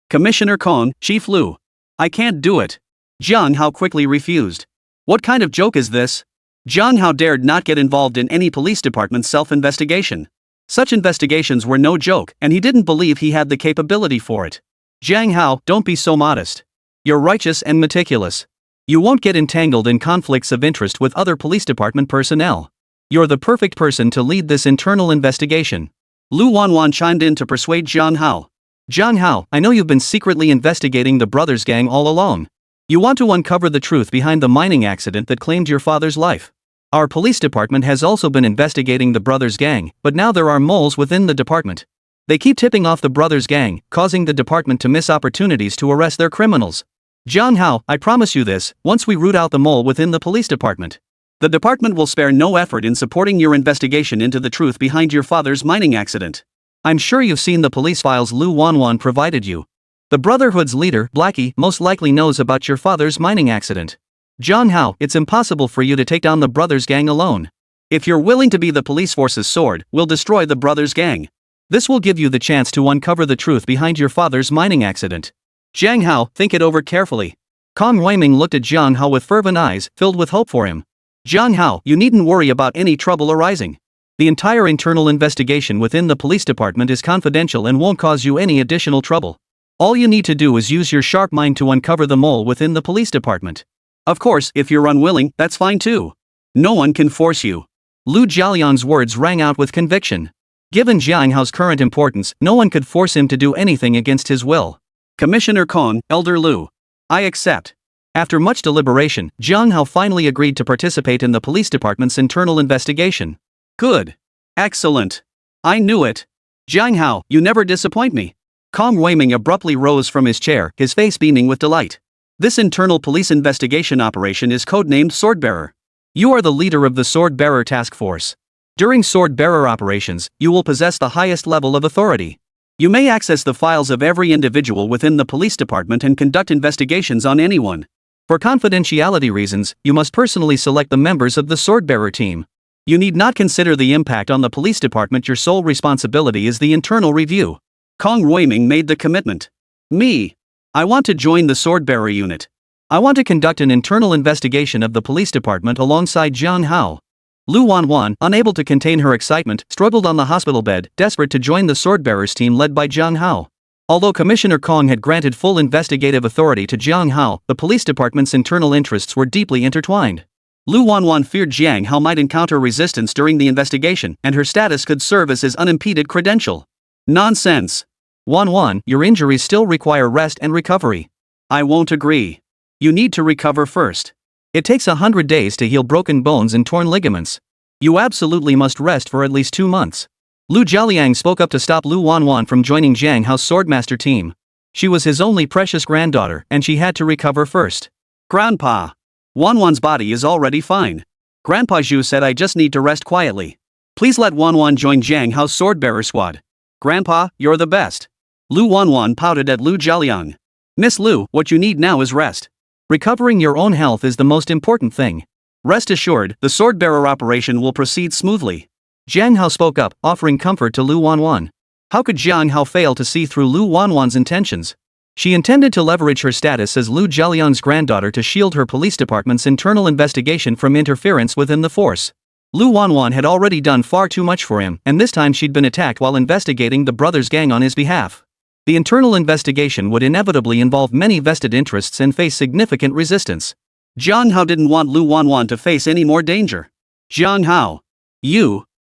Commissioner Kong, Chief Lu. I can't do it. Jiang Hao quickly refused. What kind of joke is this? Jiang Hao dared not get involved in any police department self-investigation. Such investigations were no joke, and he didn't believe he had the capability for it. Jiang Hao, don't be so modest. You're righteous and meticulous. You won't get entangled in conflicts of interest with other police department personnel. You're the perfect person to lead this internal investigation. Lu Wanwan chimed in to persuade Jiang Hao. Jiang Hao, I know you've been secretly investigating the brothers gang all along. You want to uncover the truth behind the mining accident that claimed your father's life. Our police department has also been investigating the brothers gang, but now there are moles within the department. They keep tipping off the brothers gang, causing the department to miss opportunities to arrest their criminals. Jiang Hao, I promise you this, once we root out the mole within the police department, the department will spare no effort in supporting your investigation into the truth behind your father's mining accident. I'm sure you've seen the police files Lu Wanwan provided you. The Brotherhood's leader, Blackie, most likely knows about your father's mining accident. Jiang Hao, it's impossible for you to take down the brothers gang alone. If you're willing to be the police force's sword, we'll destroy the brothers gang. This will give you the chance to uncover the truth behind your father's mining accident. Jiang Hao, think it over carefully. Kong Weiming looked at Jiang Hao with fervent eyes, filled with hope for him. Jiang Hao, you needn't worry about any trouble arising. The entire internal investigation within the police department is confidential and won't cause you any additional trouble. All you need to do is use your sharp mind to uncover the mole within the police department. Of course, if you're unwilling, that's fine too. No one can force you. Lu Jialiang's words rang out with conviction. Given Jiang Hao's current importance, no one could force him to do anything against his will. Commissioner Kong, Elder Lu. I accept. After much deliberation, Jiang Hao finally agreed to participate in the police department's internal investigation. Good. Excellent. I knew it. Jiang Hao, you never disappoint me. Kong Weiming abruptly rose from his chair, his face beaming with delight. This internal police investigation operation is codenamed Swordbearer. You are the leader of the Swordbearer Task Force. During Swordbearer operations, you will possess the highest level of authority. You may access the files of every individual within the police department and conduct investigations on anyone. For confidentiality reasons, you must personally select the members of the Swordbearer team. You need not consider the impact on the police department. Your sole responsibility is the internal review. Kong Weiming made the commitment. Me. I want to join the Swordbearer unit. I want to conduct an internal investigation of the police department alongside Jiang Hao. Lu Wanwan, unable to contain her excitement, struggled on the hospital bed, desperate to join the Swordbearers team led by Jiang Hao. Although Commissioner Kong had granted full investigative authority to Jiang Hao, the police department's internal interests were deeply intertwined. Lu Wanwan feared Jiang Hao might encounter resistance during the investigation, and her status could serve as his unimpeded credential. Nonsense. Wanwan, your injuries still require rest and recovery. I won't agree. You need to recover first. It takes 100 days to heal broken bones and torn ligaments. You absolutely must rest for at least 2 months. Lu Jialiang spoke up to stop Lu Wanwan from joining Jiang Hao's Swordmaster team. She was his only precious granddaughter, and she had to recover first. Grandpa. Wanwan's body is already fine. Grandpa Zhu said I just need to rest quietly. Please let Wanwan join Jiang Hao's Swordbearer squad. Grandpa, you're the best. Lu Wanwan pouted at Lu Jialiang. Miss Lu, what you need now is rest. Recovering your own health is the most important thing. Rest assured, the Swordbearer operation will proceed smoothly. Jiang Hao spoke up, offering comfort to Lu Wanwan. How could Jiang Hao fail to see through Lu Wanwan's intentions? She intended to leverage her status as Lu Jialiang's granddaughter to shield her police department's internal investigation from interference within the force. Lu Wanwan had already done far too much for him, and this time she'd been attacked while investigating the brothers' gang on his behalf. The internal investigation would inevitably involve many vested interests and face significant resistance. Jiang Hao didn't want Lu Wanwan to face any more danger. Jiang Hao.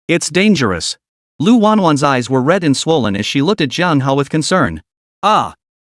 It's dangerous. Lu Wanwan's eyes were red and swollen as she looked at Jiang Hao with concern.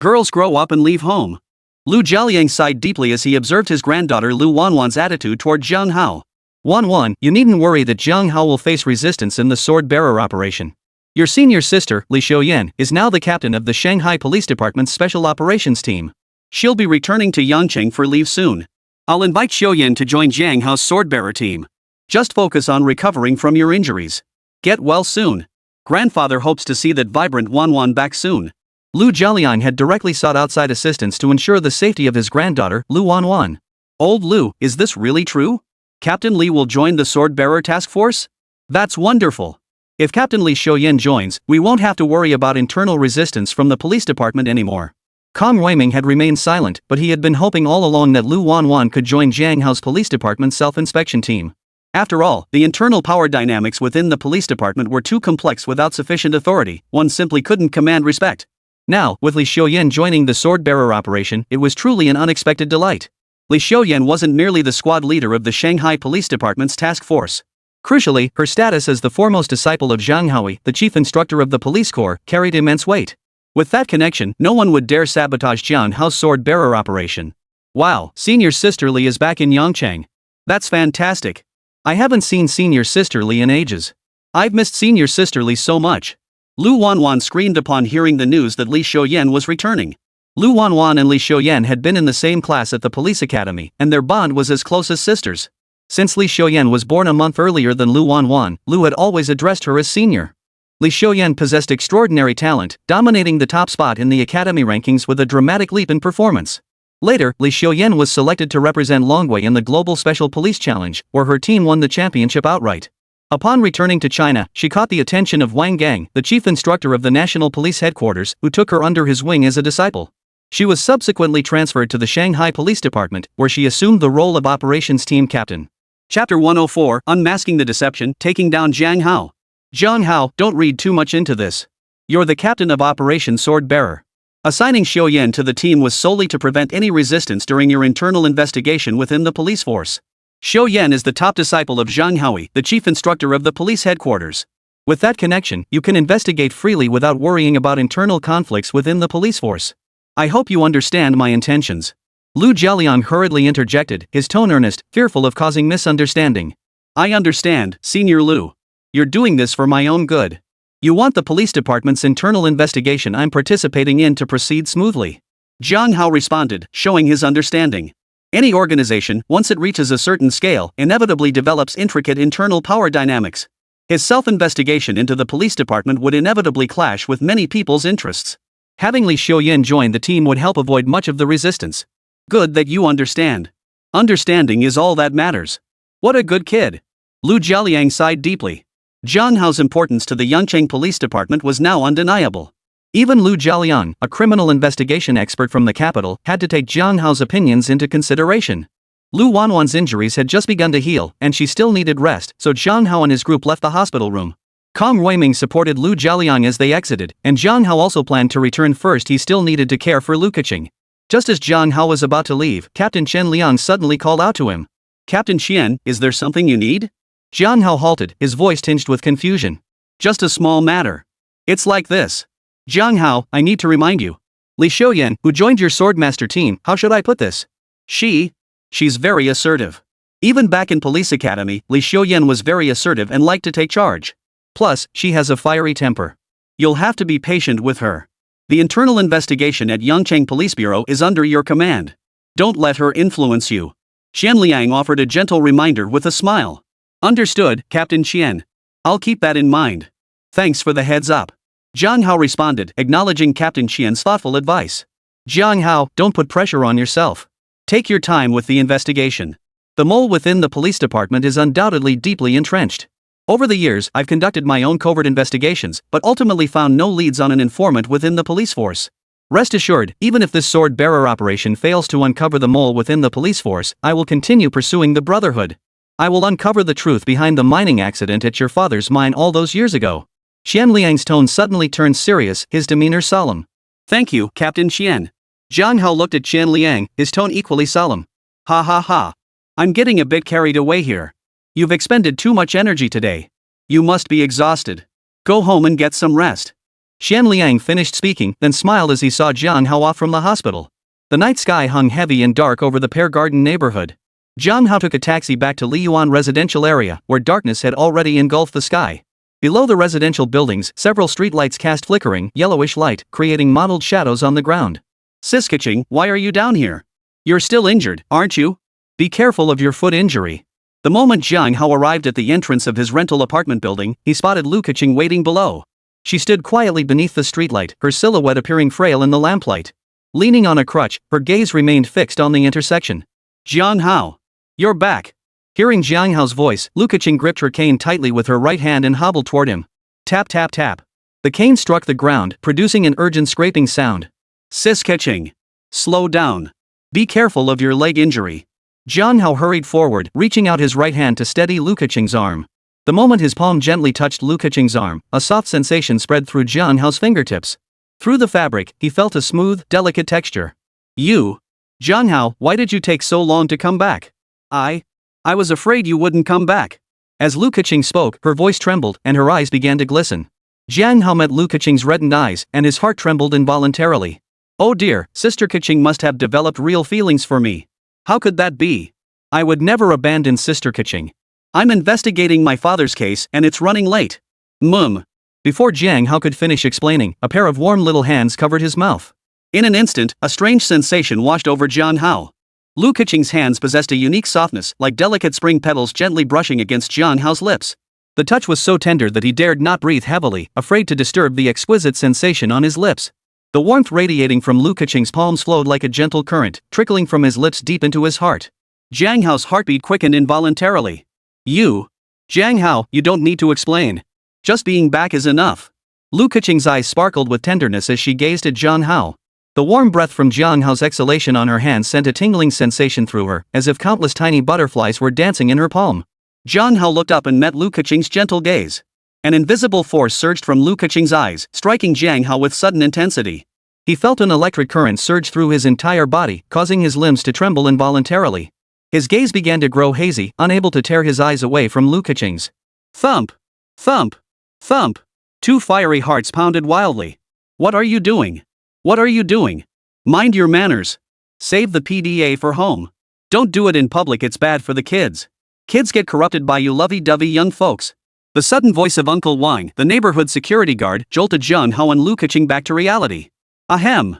Girls grow up and leave home. Lu Jialiang sighed deeply as he observed his granddaughter Lu Wanwan's attitude toward Jiang Hao. Wanwan, you needn't worry that Jiang Hao will face resistance in the Swordbearer operation. Your senior sister, Li Xiuyan, is now the captain of the Shanghai Police Department's Special Operations Team. She'll be returning to Yangcheng for leave soon. I'll invite Xiuyan to join Jiang Hao's Swordbearer team. Just focus on recovering from your injuries. Get well soon. Grandfather hopes to see that vibrant Wanwan back soon. Lu Jialiang had directly sought outside assistance to ensure the safety of his granddaughter, Lu Wanwan. Old Lu, is this really true? Captain Li will join the Swordbearer task force? That's wonderful. If Captain Li Xiuyan joins, we won't have to worry about internal resistance from the police department anymore. Kong Weiming had remained silent, but he had been hoping all along that Lu Wanwan could join Jiang Hao's police department's self-inspection team. After all, the internal power dynamics within the police department were too complex without sufficient authority. One simply couldn't command respect. Now, with Li Xiuyan joining the Swordbearer operation, it was truly an unexpected delight. Li Xiuyan wasn't merely the squad leader of the Shanghai Police Department's task force. Crucially, her status as the foremost disciple of Jiang Hao, the chief instructor of the police corps, carried immense weight. With that connection, no one would dare sabotage Jiang Hao's sword-bearer operation. Wow, Senior Sister Li is back in Yongchang. That's fantastic. I haven't seen Senior Sister Li in ages. I've missed Senior Sister Li so much. Lu Wanwan screamed upon hearing the news that Li Xiuyan was returning. Lu Wanwan and Li Xiuyan had been in the same class at the police academy, and their bond was as close as sisters. Since Li Xiuyan was born a month earlier than Lu Wanwan, Lu had always addressed her as senior. Li Xiuyan possessed extraordinary talent, dominating the top spot in the academy rankings with a dramatic leap in performance. Later, Li Xiuyan was selected to represent Longwei in the Global Special Police Challenge, where her team won the championship outright. Upon returning to China, she caught the attention of Wang Gang, the chief instructor of the National Police Headquarters, who took her under his wing as a disciple. She was subsequently transferred to the Shanghai Police Department, where she assumed the role of operations team captain. Chapter 104, Unmasking the Deception, Taking Down Jiang Hao. Jiang Hao, don't read too much into this. You're the captain of Operation Sword Bearer. Assigning Xiuyan to the team was solely to prevent any resistance during your internal investigation within the police force. Xiuyan is the top disciple of Jiang Hao, the chief instructor of the police headquarters. With that connection, you can investigate freely without worrying about internal conflicts within the police force. I hope you understand my intentions. Lu Jialiang hurriedly interjected, his tone earnest, fearful of causing misunderstanding. I understand, Senior Lu. You're doing this for my own good. You want the police department's internal investigation I'm participating in to proceed smoothly. Jiang Hao responded, showing his understanding. Any organization, once it reaches a certain scale, inevitably develops intricate internal power dynamics. His self-investigation into the police department would inevitably clash with many people's interests. Having Li Xiuyan join the team would help avoid much of the resistance. Good that you understand. Understanding is all that matters. What a good kid. Lu Jialiang sighed deeply. Jiang Hao's importance to the Yongchang Police Department was now undeniable. Even Lu Jialiang, a criminal investigation expert from the capital, had to take Jiang Hao's opinions into consideration. Lu Wanwan's injuries had just begun to heal, and she still needed rest, so Jiang Hao and his group left the hospital room. Kong Ruiming supported Lu Jialiang as they exited, and Jiang Hao also planned to return first. He still needed to care for Lu Keqing. Just as Jiang Hao was about to leave, Captain Chen Liang suddenly called out to him. Captain Chen, is there something you need? Jiang Hao halted, his voice tinged with confusion. Just a small matter. It's like this. Jiang Hao, I need to remind you. Li Xiuyan, who joined your swordmaster team, how should I put this? She's very assertive. Even back in police academy, Li Xiuyan was very assertive and liked to take charge. Plus, she has a fiery temper. You'll have to be patient with her. The internal investigation at Yongchang Police Bureau is under your command. Don't let her influence you. Xian Liang offered a gentle reminder with a smile. Understood, Captain Qian. I'll keep that in mind. Thanks for the heads up. Jiang Hao responded, acknowledging Captain Qian's thoughtful advice. Jiang Hao, don't put pressure on yourself. Take your time with the investigation. The mole within the police department is undoubtedly deeply entrenched. Over the years, I've conducted my own covert investigations, but ultimately found no leads on an informant within the police force. Rest assured, even if this sword-bearer operation fails to uncover the mole within the police force, I will continue pursuing the Brotherhood. I will uncover the truth behind the mining accident at your father's mine all those years ago. Xian Liang's tone suddenly turned serious, his demeanor solemn. Thank you, Captain Qian. Jiang Hao looked at Xian Liang, his tone equally solemn. Ha ha ha. I'm getting a bit carried away here. You've expended too much energy today. You must be exhausted. Go home and get some rest. Xian Liang finished speaking, then smiled as he saw Jiang Hao off from the hospital. The night sky hung heavy and dark over the Pear Garden neighborhood. Jiang Hao took a taxi back to Liyuan residential area, where darkness had already engulfed the sky. Below the residential buildings, several streetlights cast flickering, yellowish light, creating mottled shadows on the ground. Sis Keqing, why are you down here? You're still injured, aren't you? Be careful of your foot injury. The moment Jiang Hao arrived at the entrance of his rental apartment building, he spotted Lu Keqing waiting below. She stood quietly beneath the streetlight, her silhouette appearing frail in the lamplight. Leaning on a crutch, her gaze remained fixed on the intersection. Jiang Hao. You're back. Hearing Jiang Hao's voice, Lu Keqing gripped her cane tightly with her right hand and hobbled toward him. Tap tap tap. The cane struck the ground, producing an urgent scraping sound. Sis Keqing. Slow down. Be careful of your leg injury. Jiang Hao hurried forward, reaching out his right hand to steady Lu Keqing's arm. The moment his palm gently touched Lu Keqing's arm, a soft sensation spread through Jiang Hao's fingertips. Through the fabric, he felt a smooth, delicate texture. Jiang Hao, why did you take so long to come back? I was afraid you wouldn't come back. As Lu Keqing spoke, her voice trembled and her eyes began to glisten. Jiang Hao met Lu Keqing's reddened eyes and his heart trembled involuntarily. Oh dear, Sister Keqing must have developed real feelings for me. How could that be? I would never abandon Sister Keqing. I'm investigating my father's case and it's running late. Before Jiang Hao could finish explaining, a pair of warm little hands covered his mouth. In an instant, a strange sensation washed over Jiang Hao. Lu Keqing's hands possessed a unique softness, like delicate spring petals gently brushing against Jiang Hao's lips. The touch was so tender that he dared not breathe heavily, afraid to disturb the exquisite sensation on his lips. The warmth radiating from Lu Keqing's palms flowed like a gentle current, trickling from his lips deep into his heart. Jiang Hao's heartbeat quickened involuntarily. Jiang Hao, you don't need to explain. Just being back is enough. Lu Keqing's eyes sparkled with tenderness as she gazed at Jiang Hao. The warm breath from Jiang Hao's exhalation on her hand sent a tingling sensation through her, as if countless tiny butterflies were dancing in her palm. Jiang Hao looked up and met Lu Keqing's gentle gaze. An invisible force surged from Lu Keqing's eyes, striking Jiang Hao with sudden intensity. He felt an electric current surge through his entire body, causing his limbs to tremble involuntarily. His gaze began to grow hazy, unable to tear his eyes away from Lu Keqing's. Thump! Thump! Thump! Two fiery hearts pounded wildly. What are you doing? What are you doing? Mind your manners. Save the PDA for home. Don't do it in public, it's bad for the kids. Kids get corrupted by you lovey-dovey young folks. The sudden voice of Uncle Wang, the neighborhood security guard, jolted Jiang Hao and Lu Keqing back to reality. Ahem.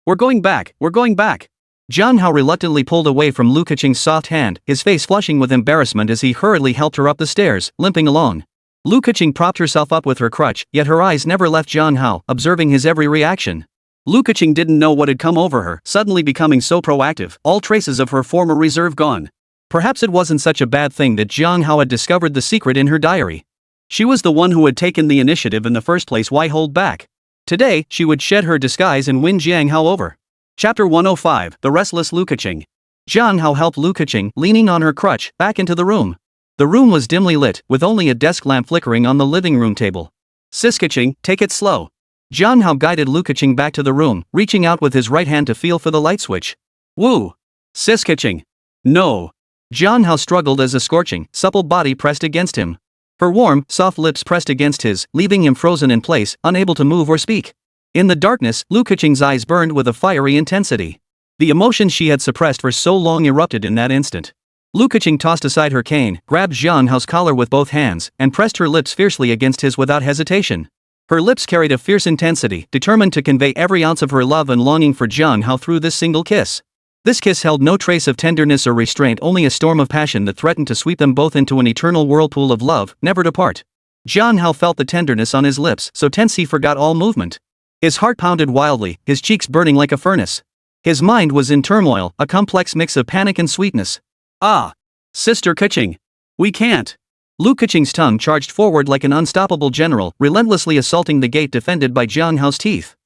We're going back. Jiang Hao reluctantly pulled away from Lu Keqing's soft hand, his face flushing with embarrassment as he hurriedly helped her up the stairs, limping along. Lu Keqing propped herself up with her crutch, yet her eyes never left Jiang Hao, observing his every reaction. Lu Keqing didn't know what had come over her, suddenly becoming so proactive, all traces of her former reserve gone. Perhaps it wasn't such a bad thing that Jiang Hao had discovered the secret in her diary. She was the one who had taken the initiative in the first place, why hold back? Today, she would shed her disguise and win Jiang Hao over. Chapter 105, The Restless Lu Keqing. Jiang Hao helped Lu Keqing, leaning on her crutch, back into the room. The room was dimly lit, with only a desk lamp flickering on the living room table. Sis Keqing, take it slow. Jiang Hao guided Lu Keqing back to the room, reaching out with his right hand to feel for the light switch. Woo! Sis Keqing. No. Jiang Hao struggled as a scorching, supple body pressed against him. Her warm, soft lips pressed against his, leaving him frozen in place, unable to move or speak. In the darkness, Lu Keqing's eyes burned with a fiery intensity. The emotion she had suppressed for so long erupted in that instant. Lu Keqing tossed aside her cane, grabbed Jiang Hao's collar with both hands, and pressed her lips fiercely against his without hesitation. Her lips carried a fierce intensity, determined to convey every ounce of her love and longing for Jiang Hao through this single kiss. This kiss held no trace of tenderness or restraint, only a storm of passion that threatened to sweep them both into an eternal whirlpool of love, never to part. Jiang Hao felt the tenderness on his lips, so tense he forgot all movement. His heart pounded wildly, his cheeks burning like a furnace. His mind was in turmoil, a complex mix of panic and sweetness. Ah! Sister Keqing. We can't. Lu Keqing's tongue charged forward like an unstoppable general, relentlessly assaulting the gate defended by Jiang Hao's teeth.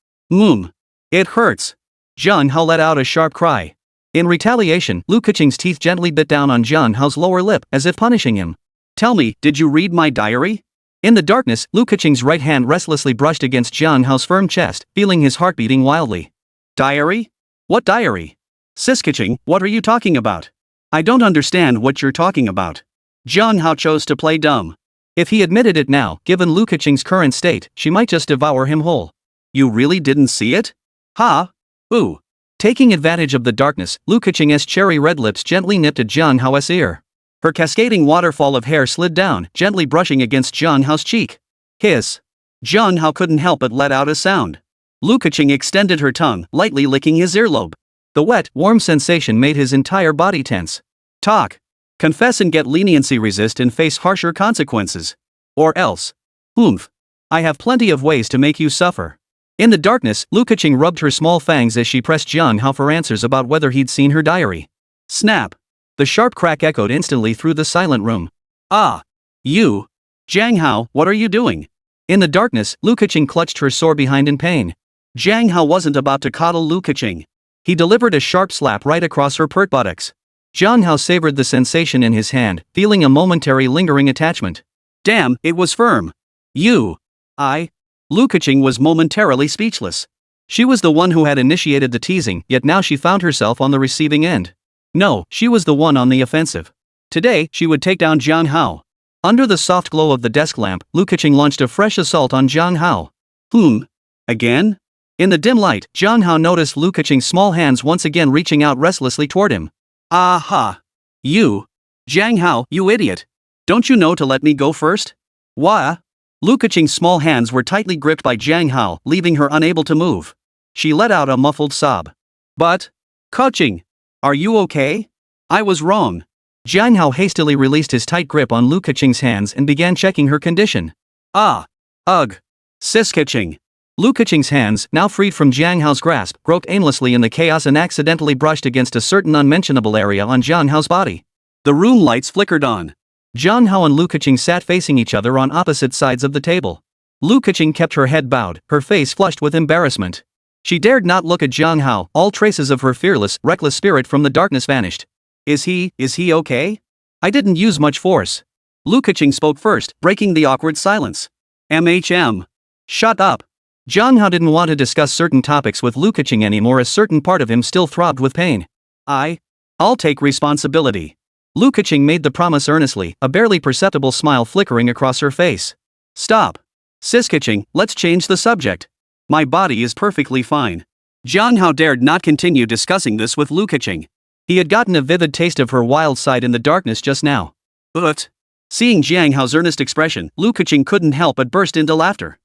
It hurts. Jiang Hao let out a sharp cry. In retaliation, Lu Keqing's teeth gently bit down on Jiang Hao's lower lip, as if punishing him. Tell me, did you read my diary? In the darkness, Lu Keqing's right hand restlessly brushed against Jiang Hao's firm chest, feeling his heart beating wildly. Diary? What diary? Sis Keqing, what are you talking about? I don't understand what you're talking about. Jiang Hao chose to play dumb. If he admitted it now, given Lu Keqing's current state, she might just devour him whole. You really didn't see it? Ha? Ooh. Taking advantage of the darkness, Lu Keqing's cherry red lips gently nipped at Jiang Hao's ear. Her cascading waterfall of hair slid down, gently brushing against Jiang Hao's cheek. Hiss. Jiang Hao couldn't help but let out a sound. Lu Keqing extended her tongue, lightly licking his earlobe. The wet, warm sensation made his entire body tense. Talk. Confess and get leniency, resist and face harsher consequences. Or else. I have plenty of ways to make you suffer. In the darkness, Lu Keqing rubbed her small fangs as she pressed Jiang Hao for answers about whether he'd seen her diary. Snap. The sharp crack echoed instantly through the silent room. Ah. You. Jiang Hao, what are you doing? In the darkness, Lu Keqing clutched her sore behind in pain. Jiang Hao wasn't about to coddle Lu Keqing. He delivered a sharp slap right across her pert buttocks. Jiang Hao savored the sensation in his hand, feeling a momentary lingering attachment. Damn, it was firm. Lu Keqing was momentarily speechless. She was the one who had initiated the teasing, yet now she found herself on the receiving end. No, she was the one on the offensive. Today, she would take down Jiang Hao. Under the soft glow of the desk lamp, Lu Keqing launched a fresh assault on Jiang Hao. Again? In the dim light, Jiang Hao noticed Lu Keqing's small hands once again reaching out restlessly toward him. Aha! You! Jiang Hao, you idiot! Don't you know to let me go first? Why? Lu Keqing's small hands were tightly gripped by Jiang Hao, leaving her unable to move. She let out a muffled sob. But, Keqing, are you okay? I was wrong. Jiang Hao hastily released his tight grip on Lu Keqing's hands and began checking her condition. Ugh. Sis Keqing. Lu Keqing's hands, now freed from Jiang Hao's grasp, groped aimlessly in the chaos and accidentally brushed against a certain unmentionable area on Jiang Hao's body. The room lights flickered on. Jiang Hao and Lu Keqing sat facing each other on opposite sides of the table. Lu Keqing kept her head bowed, her face flushed with embarrassment. She dared not look at Jiang Hao, all traces of her fearless, reckless spirit from the darkness vanished. Is he okay? I didn't use much force. Lu Keqing spoke first, breaking the awkward silence. Shut up. Jiang Hao didn't want to discuss certain topics with Lu Keqing anymore as certain part of him still throbbed with pain. I'll take responsibility. Lu Keqing made the promise earnestly, a barely perceptible smile flickering across her face. Stop. Sis Keqing, let's change the subject. My body is perfectly fine. Jiang Hao dared not continue discussing this with Lu Keqing. He had gotten a vivid taste of her wild side in the darkness just now. But, seeing Jiang Hao's earnest expression, Lu Keqing couldn't help but burst into laughter.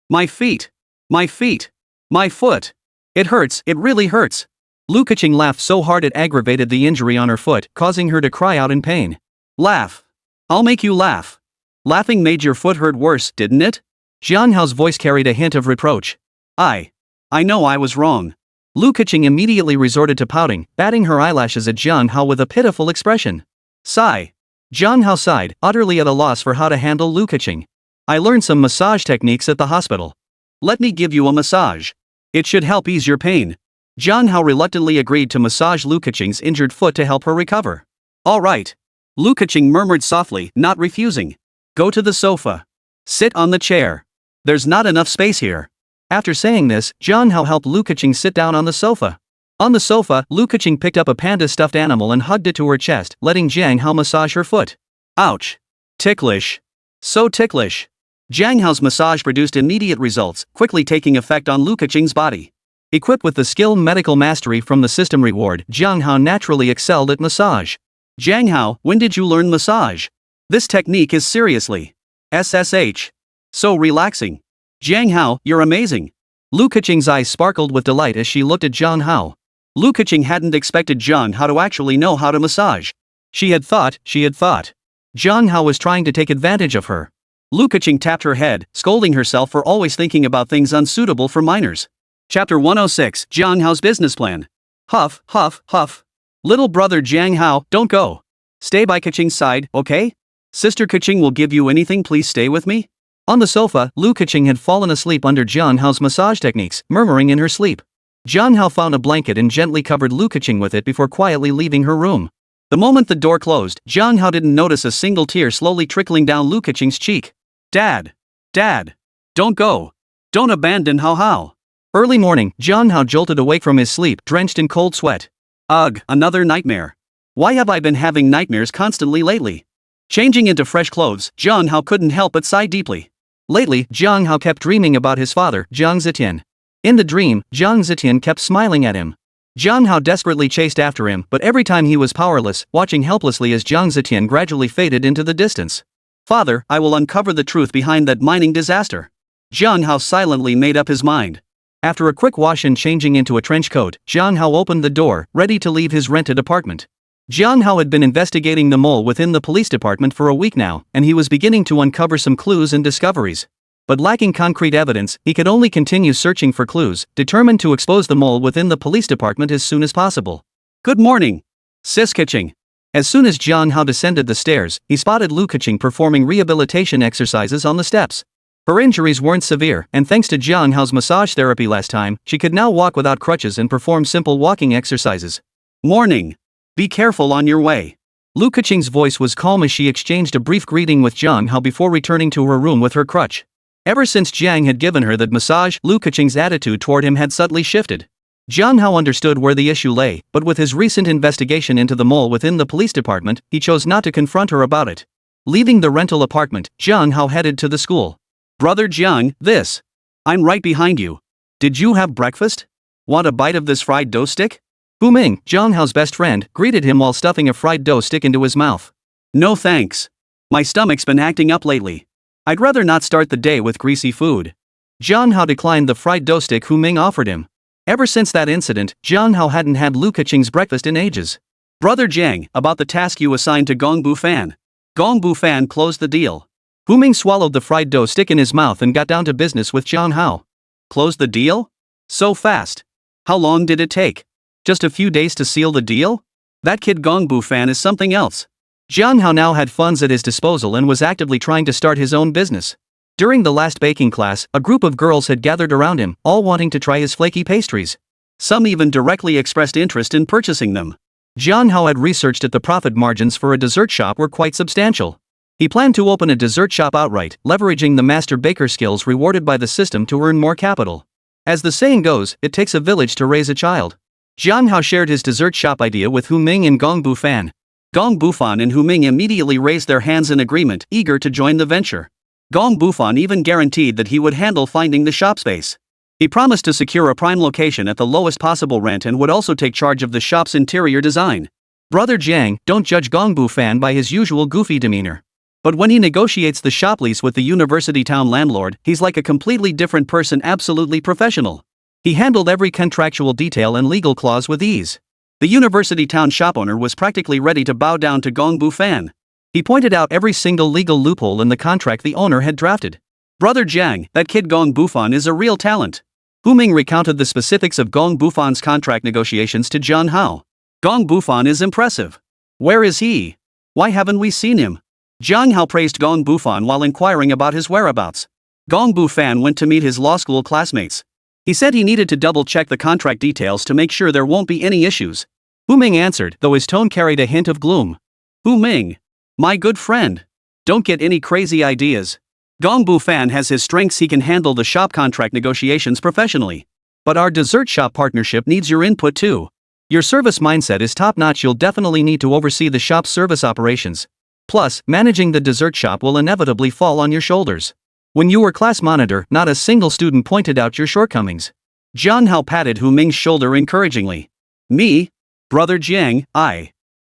My feet. My foot. It hurts, it really hurts. Lu Keqing laughed so hard it aggravated the injury on her foot, causing her to cry out in pain. Laugh. I'll make you laugh. Laughing made your foot hurt worse, didn't it? Jiang Hao's voice carried a hint of reproach. I know I was wrong. Lu Keqing immediately resorted to pouting, batting her eyelashes at Jiang Hao with a pitiful expression. Sigh. Jiang Hao sighed, utterly at a loss for how to handle Lu Keqing. I learned some massage techniques at the hospital. Let me give you a massage. It should help ease your pain. Jiang Hao reluctantly agreed to massage Lu Keqing's injured foot to help her recover. All right. Lu Keqing murmured softly, not refusing. Go to the sofa. Sit on the chair. There's not enough space here. After saying this, Jiang Hao helped Lu Keqing sit down on the sofa. On the sofa, Lu Keqing picked up a panda stuffed animal and hugged it to her chest, letting Jiang Hao massage her foot. Ouch. Ticklish. So ticklish. Jiang Hao's massage produced immediate results, quickly taking effect on Lu Keqing's body. Equipped with the skill medical mastery from the system reward, Jiang Hao naturally excelled at massage. Jiang Hao, when did you learn massage? This technique is seriously SSH. So relaxing. Jiang Hao, you're amazing. Lu Keqing's eyes sparkled with delight as she looked at Jiang Hao. Lu Keqing hadn't expected Jiang Hao to actually know how to massage. She had thought. Jiang Hao was trying to take advantage of her. Lu Keqing tapped her head, scolding herself for always thinking about things unsuitable for minors. Chapter 106, Jiang Hao's business plan. Huff, huff, huff. Little brother Jiang Hao, don't go. Stay by Keqing's side, okay? Sister Keqing will give you anything, please stay with me. On the sofa, Lu Keqing had fallen asleep under Jiang Hao's massage techniques, murmuring in her sleep. Jiang Hao found a blanket and gently covered Lu Keqing with it before quietly leaving her room. The moment the door closed, Jiang Hao didn't notice a single tear slowly trickling down Lu Keqing's cheek. Dad, don't go. Don't abandon Hao Hao. Early morning, Jiang Hao jolted awake from his sleep, drenched in cold sweat. Ugh, another nightmare. Why have I been having nightmares constantly lately? Changing into fresh clothes, Jiang Hao couldn't help but sigh deeply. Lately, Jiang Hao kept dreaming about his father, Jiang Zetian. In the dream, Jiang Zetian kept smiling at him. Jiang Hao desperately chased after him, but every time he was powerless, watching helplessly as Jiang Zetian gradually faded into the distance. Father, I will uncover the truth behind that mining disaster. Jiang Hao silently made up his mind. After a quick wash and changing into a trench coat, Jiang Hao opened the door, ready to leave his rented apartment. Jiang Hao had been investigating the mole within the police department for a week now, and he was beginning to uncover some clues and discoveries. But lacking concrete evidence, he could only continue searching for clues, determined to expose the mole within the police department as soon as possible. Good morning, Sis Keqing. As soon as Jiang Hao descended the stairs, he spotted Lu Keqing performing rehabilitation exercises on the steps. Her injuries weren't severe, and thanks to Jiang Hao's massage therapy last time, she could now walk without crutches and perform simple walking exercises. Morning. Be careful on your way. Lu Keqing's voice was calm as she exchanged a brief greeting with Jiang Hao before returning to her room with her crutch. Ever since Jiang had given her that massage, Lu Keqing's attitude toward him had subtly shifted. Jiang Hao understood where the issue lay, but with his recent investigation into the mole within the police department, he chose not to confront her about it. Leaving the rental apartment, Jiang Hao headed to the school. Brother Jiang, this. I'm right behind you. Did you have breakfast? Want a bite of this fried dough stick? Hu Ming, Jiang Hao's best friend, greeted him while stuffing a fried dough stick into his mouth. No thanks. My stomach's been acting up lately. I'd rather not start the day with greasy food. Jiang Hao declined the fried dough stick Hu Ming offered him. Ever since that incident, Jiang Hao hadn't had Lu Keqing's breakfast in ages. Brother Jiang, about the task you assigned to Gong Bu Fan. Gong Bu Fan closed the deal. Hu Ming swallowed the fried dough stick in his mouth and got down to business with Jiang Hao. Closed the deal? So fast. How long did it take? Just a few days to seal the deal? That kid Gong Bu Fan is something else. Jiang Hao now had funds at his disposal and was actively trying to start his own business. During the last baking class, a group of girls had gathered around him, all wanting to try his flaky pastries. Some even directly expressed interest in purchasing them. Jiang Hao had researched that the profit margins for a dessert shop were quite substantial. He planned to open a dessert shop outright, leveraging the master baker skills rewarded by the system to earn more capital. As the saying goes, it takes a village to raise a child. Jiang Hao shared his dessert shop idea with Hu Ming and Gong Bu Fan. Gong Bu Fan and Hu Ming immediately raised their hands in agreement, eager to join the venture. Gong Bu Fan even guaranteed that he would handle finding the shop space. He promised to secure a prime location at the lowest possible rent and would also take charge of the shop's interior design. Brother Jiang, don't judge Gong Bu Fan by his usual goofy demeanor. But when he negotiates the shop lease with the university town landlord, he's like a completely different person, absolutely professional. He handled every contractual detail and legal clause with ease. The university town shop owner was practically ready to bow down to Gong Bu Fan. He pointed out every single legal loophole in the contract the owner had drafted. Brother Jiang, that kid Gong Bu Fan is a real talent. Hu Ming recounted the specifics of Gong Bu Fan's contract negotiations to Jiang Hao. Gong Bu Fan is impressive. Where is he? Why haven't we seen him? Jiang Hao praised Gong Bu Fan while inquiring about his whereabouts. Gong Bu Fan went to meet his law school classmates. He said he needed to double-check the contract details to make sure there won't be any issues. Hu Ming answered, though his tone carried a hint of gloom. Hu Ming. My good friend. Don't get any crazy ideas. Gong Bu Fan has his strengths, he can handle the shop contract negotiations professionally. But our dessert shop partnership needs your input too. Your service mindset is top-notch, you'll definitely need to oversee the shop's service operations. Plus, managing the dessert shop will inevitably fall on your shoulders. When you were class monitor, not a single student pointed out your shortcomings. Jiang Hao patted Hu Ming's shoulder encouragingly. Me? Brother Jiang,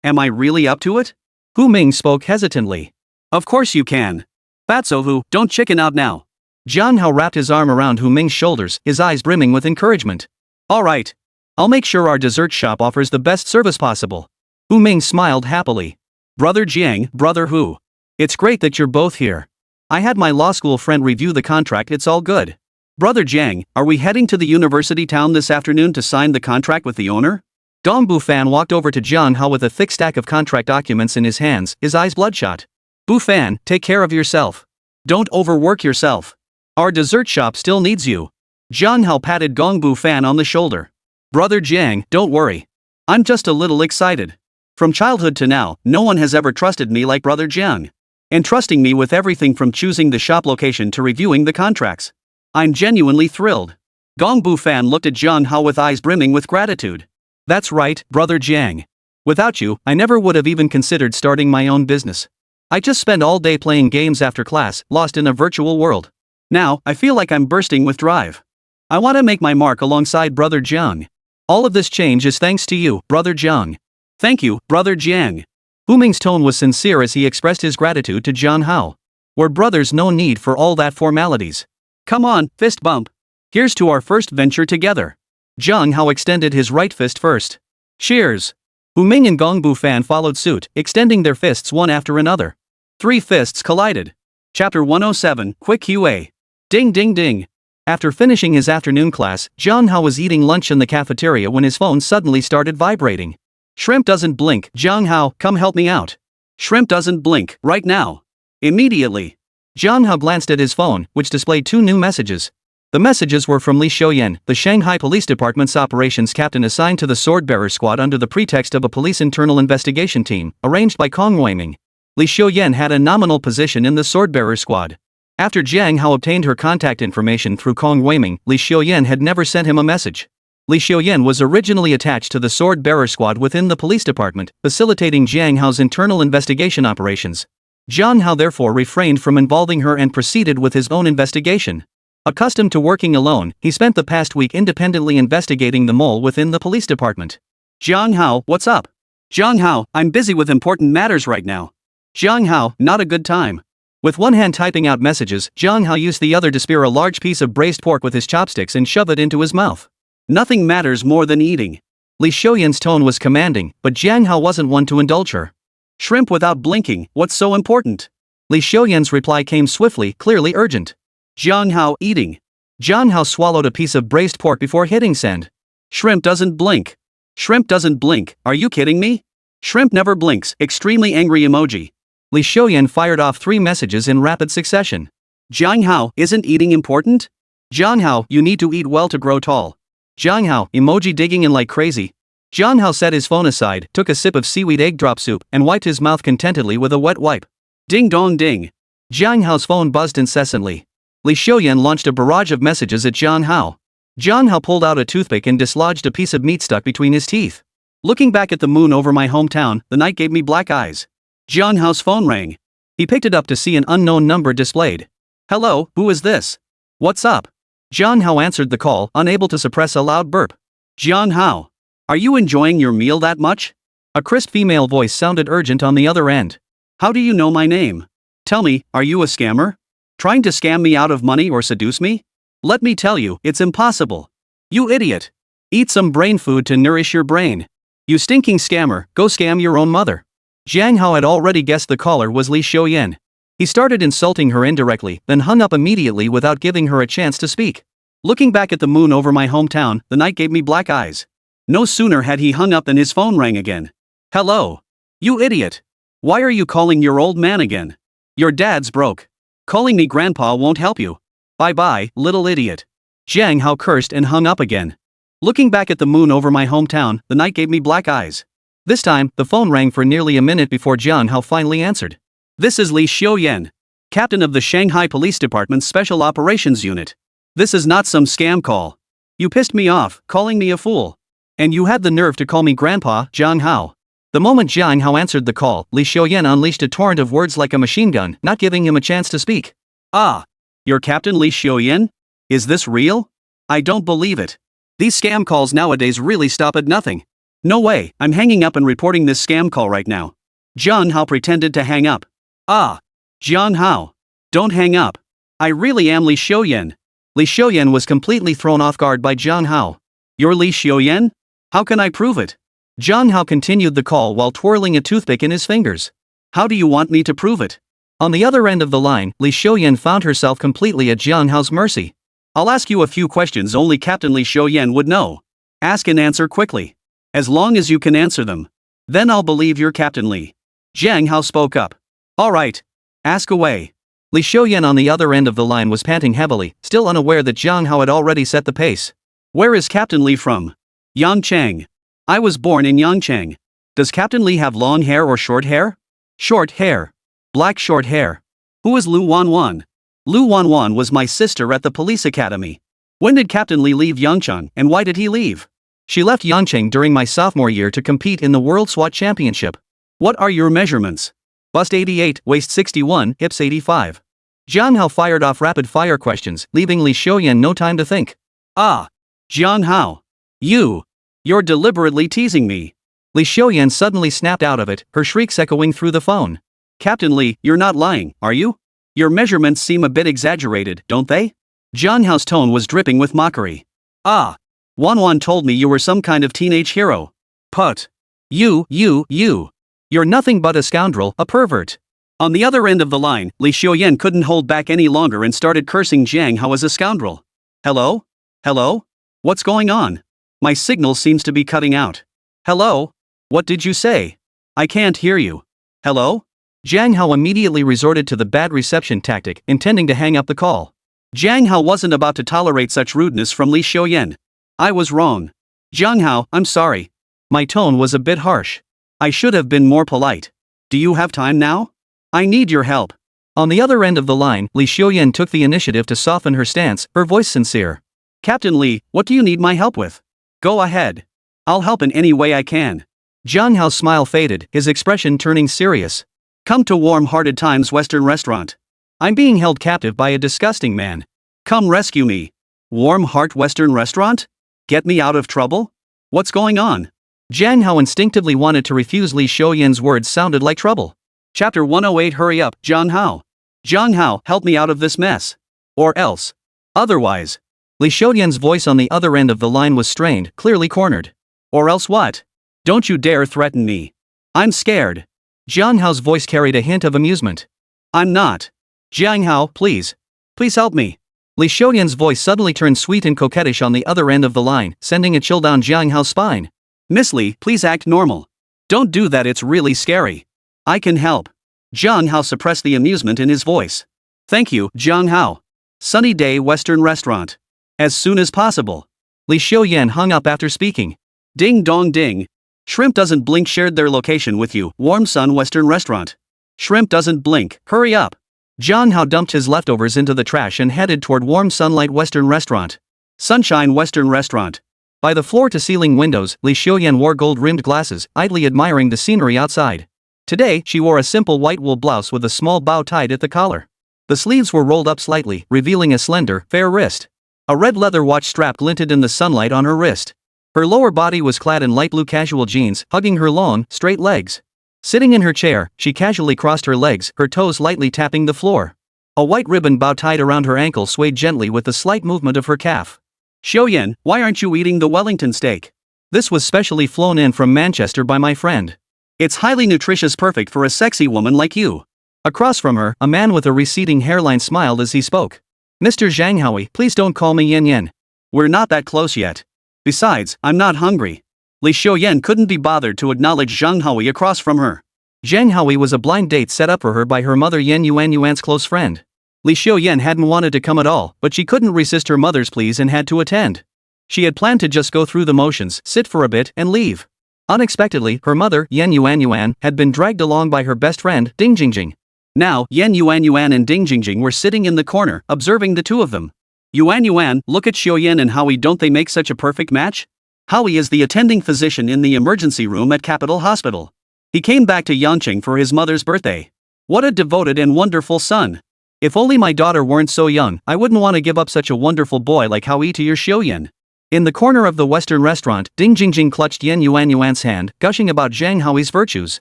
am I really up to it? Hu Ming spoke hesitantly. Of course you can. Fatso Hu, don't chicken out now. Jiang Hao wrapped his arm around Hu Ming's shoulders, his eyes brimming with encouragement. Alright. I'll make sure our dessert shop offers the best service possible. Hu Ming smiled happily. Brother Jiang, Brother Hu. It's great that you're both here. I had my law school friend review the contract, it's all good. Brother Jiang, are we heading to the university town this afternoon to sign the contract with the owner? Gong Bu Fan walked over to Jiang Hao with a thick stack of contract documents in his hands, his eyes bloodshot. Bu Fan, take care of yourself. Don't overwork yourself. Our dessert shop still needs you. Jiang Hao patted Gong Bu Fan on the shoulder. Brother Jiang, don't worry. I'm just a little excited. From childhood to now, no one has ever trusted me like Brother Jiang. Entrusting me with everything from choosing the shop location to reviewing the contracts. I'm genuinely thrilled. Gong Bu Fan looked at Jiang Hao with eyes brimming with gratitude. That's right, Brother Jiang. Without you, I never would have even considered starting my own business. I just spend all day playing games after class, lost in a virtual world. Now, I feel like I'm bursting with drive. I want to make my mark alongside Brother Jiang. All of this change is thanks to you, Brother Jiang. Thank you, Brother Jiang. Hu Ming's tone was sincere as he expressed his gratitude to Jiang Hao. We're brothers, no need for all that formalities. Come on, fist bump. Here's to our first venture together. Jiang Hao extended his right fist first. Cheers! Hu Ming and Gong Bu Fan followed suit, extending their fists one after another. 3 fists collided. Chapter 107, Quick QA. Ding ding ding. After finishing his afternoon class, Jiang Hao was eating lunch in the cafeteria when his phone suddenly started vibrating. Shrimp doesn't blink. Jiang Hao, come help me out. Shrimp doesn't blink, right now. Immediately. Jiang Hao glanced at his phone, which displayed 2 new messages. The messages were from Li Xiuyan, the Shanghai Police Department's operations captain assigned to the sword-bearer squad under the pretext of a police internal investigation team, arranged by Kong Weiming. Li Xiuyan had a nominal position in the sword-bearer squad. After Jiang Hao obtained her contact information through Kong Weiming, Li Xiuyan had never sent him a message. Li Xiuyan was originally attached to the sword-bearer squad within the police department, facilitating Jiang Hao's internal investigation operations. Jiang Hao therefore refrained from involving her and proceeded with his own investigation. Accustomed to working alone, he spent the past week independently investigating the mole within the police department. Jiang Hao, what's up? Jiang Hao, I'm busy with important matters right now. Jiang Hao, not a good time. With one hand typing out messages, Jiang Hao used the other to spear a large piece of braised pork with his chopsticks and shove it into his mouth. Nothing matters more than eating. Li Xiuyan's tone was commanding, but Jiang Hao wasn't one to indulge her. Shrimp without blinking, what's so important? Li Xiuyan's reply came swiftly, clearly urgent. Jiang Hao, eating. Jiang Hao swallowed a piece of braised pork before hitting send. Shrimp doesn't blink. Shrimp doesn't blink, are you kidding me? Shrimp never blinks, extremely angry emoji. Li Xiuyan fired off 3 messages in rapid succession. Jiang Hao, isn't eating important? Jiang Hao, you need to eat well to grow tall. Jiang Hao, emoji digging in like crazy. Jiang Hao set his phone aside, took a sip of seaweed egg drop soup, and wiped his mouth contentedly with a wet wipe. Ding dong ding. Jiang Hao's phone buzzed incessantly. Li Xiuyan launched a barrage of messages at Jiang Hao. Jiang Hao pulled out a toothpick and dislodged a piece of meat stuck between his teeth. Looking back at the moon over my hometown, the night gave me black eyes. Jiang Hao's phone rang. He picked it up to see an unknown number displayed. Hello, who is this? What's up? Jiang Hao answered the call, unable to suppress a loud burp. Jiang Hao, are you enjoying your meal that much? A crisp female voice sounded urgent on the other end. How do you know my name? Tell me, are you a scammer? Trying to scam me out of money or seduce me? Let me tell you, it's impossible. You idiot. Eat some brain food to nourish your brain. You stinking scammer, go scam your own mother. Jiang Hao had already guessed the caller was Li Xiuyan. He started insulting her indirectly, then hung up immediately without giving her a chance to speak. Looking back at the moon over my hometown, the night gave me black eyes. No sooner had he hung up than his phone rang again. Hello. You idiot. Why are you calling your old man again? Your dad's broke. Calling me grandpa won't help you. Bye-bye, little idiot. Jiang Hao cursed and hung up again. Looking back at the moon over my hometown, the night gave me black eyes. This time, the phone rang for nearly a minute before Jiang Hao finally answered. This is Li Xiuyan, captain of the Shanghai Police Department's Special Operations Unit. This is not some scam call. You pissed me off, calling me a fool. And you had the nerve to call me grandpa, Jiang Hao. The moment Jiang Hao answered the call, Li Xiuyan unleashed a torrent of words like a machine gun, not giving him a chance to speak. Ah, you're Captain Li Xiuyan? Is this real? I don't believe it. These scam calls nowadays really stop at nothing. No way, I'm hanging up and reporting this scam call right now. Jiang Hao pretended to hang up. Ah, Jiang Hao. Don't hang up. I really am Li Xiuyan. Li Xiuyan was completely thrown off guard by Jiang Hao. You're Li Xiuyan? How can I prove it? Jiang Hao continued the call while twirling a toothpick in his fingers. How do you want me to prove it? On the other end of the line, Li Xiuyan found herself completely at Jiang Hao's mercy. I'll ask you a few questions only Captain Li Xiuyan would know. Ask and answer quickly. As long as you can answer them. Then I'll believe you're Captain Li. Jiang Hao spoke up. All right. Ask away. Li Xiuyan on the other end of the line was panting heavily, still unaware that Jiang Hao had already set the pace. Where is Captain Li from? Yangchang. I was born in Yangchang. Does Captain Li have long hair or short hair? Short hair. Black short hair. Who is Lu Wanwan? Lu Wanwan was my sister at the police academy. When did Captain Li leave Yangchang and why did he leave? She left Yangchang during my sophomore year to compete in the World SWAT Championship. What are your measurements? Bust 88, waist 61, hips 85. Jiang Hao fired off rapid-fire questions, leaving Li Xiuyan no time to think. Ah. Jiang Hao. You're deliberately teasing me. Li Xiuyan suddenly snapped out of it, her shrieks echoing through the phone. Captain Li, you're not lying, are you? Your measurements seem a bit exaggerated, don't they? Jiang Hao's tone was dripping with mockery. Ah. Wanwan told me you were some kind of teenage hero. Put. You're nothing but a scoundrel, a pervert. On the other end of the line, Li Xiuyan couldn't hold back any longer and started cursing Jiang Hao as a scoundrel. Hello? Hello? What's going on? My signal seems to be cutting out. Hello? What did you say? I can't hear you. Hello? Jiang Hao immediately resorted to the bad reception tactic, intending to hang up the call. Jiang Hao wasn't about to tolerate such rudeness from Li Xiuyan. I was wrong. Jiang Hao, I'm sorry. My tone was a bit harsh. I should have been more polite. Do you have time now? I need your help. On the other end of the line, Li Xiuyan took the initiative to soften her stance, her voice sincere. Captain Li, what do you need my help with? Go ahead. I'll help in any way I can. Jiang Hao's smile faded, his expression turning serious. Come to Warm-Hearted Times Western Restaurant. I'm being held captive by a disgusting man. Come rescue me. Warm Heart Western Restaurant? Get me out of trouble? What's going on? Jiang Hao instinctively wanted to refuse. Li Xiuyan's words sounded like trouble. Chapter 108. Hurry up, Jiang Hao. Jiang Hao, help me out of this mess. Or else. Otherwise. Li Xiuyan's voice on the other end of the line was strained, clearly cornered. Or else what? Don't you dare threaten me. I'm scared. Jiang Hao's voice carried a hint of amusement. I'm not. Jiang Hao, please. Please help me. Li Xiuyan's voice suddenly turned sweet and coquettish on the other end of the line, sending a chill down Jiang Hao's spine. Miss Li, please act normal. Don't do that, it's really scary. I can help. Jiang Hao suppressed the amusement in his voice. Thank you, Jiang Hao. Sunny Day Western Restaurant. As soon as possible. Li Xiuyan hung up after speaking. Ding dong ding. Shrimp Doesn't Blink shared their location with you, Warm Sun Western Restaurant. Shrimp Doesn't Blink, hurry up. Jiang Hao dumped his leftovers into the trash and headed toward Warm Sunlight Western Restaurant. Sunshine Western Restaurant. By the floor-to-ceiling windows, Li Xiuyan wore gold-rimmed glasses, idly admiring the scenery outside. Today, she wore a simple white wool blouse with a small bow tied at the collar. The sleeves were rolled up slightly, revealing a slender, fair wrist. A red leather watch strap glinted in the sunlight on her wrist. Her lower body was clad in light blue casual jeans, hugging her long, straight legs. Sitting in her chair, she casually crossed her legs, her toes lightly tapping the floor. A white ribbon bow tied around her ankle swayed gently with the slight movement of her calf. Xiuyan, why aren't you eating the Wellington steak? This was specially flown in from Manchester by my friend. It's highly nutritious, perfect for a sexy woman like you. Across from her, a man with a receding hairline smiled as he spoke. Mr. Jiang Hao, please don't call me Yen Yen. We're not that close yet. Besides, I'm not hungry. Li Xiuyan couldn't be bothered to acknowledge Jiang Hao across from her. Jiang Hao was a blind date set up for her by her mother Yen Yuan's close friend. Li Xiuyan hadn't wanted to come at all, but she couldn't resist her mother's pleas and had to attend. She had planned to just go through the motions, sit for a bit, and leave. Unexpectedly, her mother, Yen Yuan, had been dragged along by her best friend, Ding Jingjing. Now, Yen Yuan and Ding Jingjing were sitting in the corner, observing the two of them. Yuan, look at Xiuyan and Howie, don't they make such a perfect match? Howie is the attending physician in the emergency room at Capital Hospital. He came back to Yangqing for his mother's birthday. What a devoted and wonderful son. If only my daughter weren't so young, I wouldn't want to give up such a wonderful boy like Howie to your Xiuyan. In the corner of the Western restaurant, Ding Jingjing clutched Yen Yuan's hand, gushing about Jiang Hao's virtues.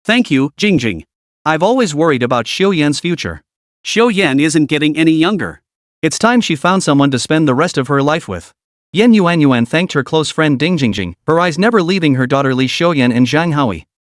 Thank you, Jingjing. I've always worried about Xiuyan's future. Xiuyan isn't getting any younger. It's time she found someone to spend the rest of her life with. Yen Yuan thanked her close friend Ding Jingjing, her eyes never leaving her daughter Li Xiuyan and Jiang Hao.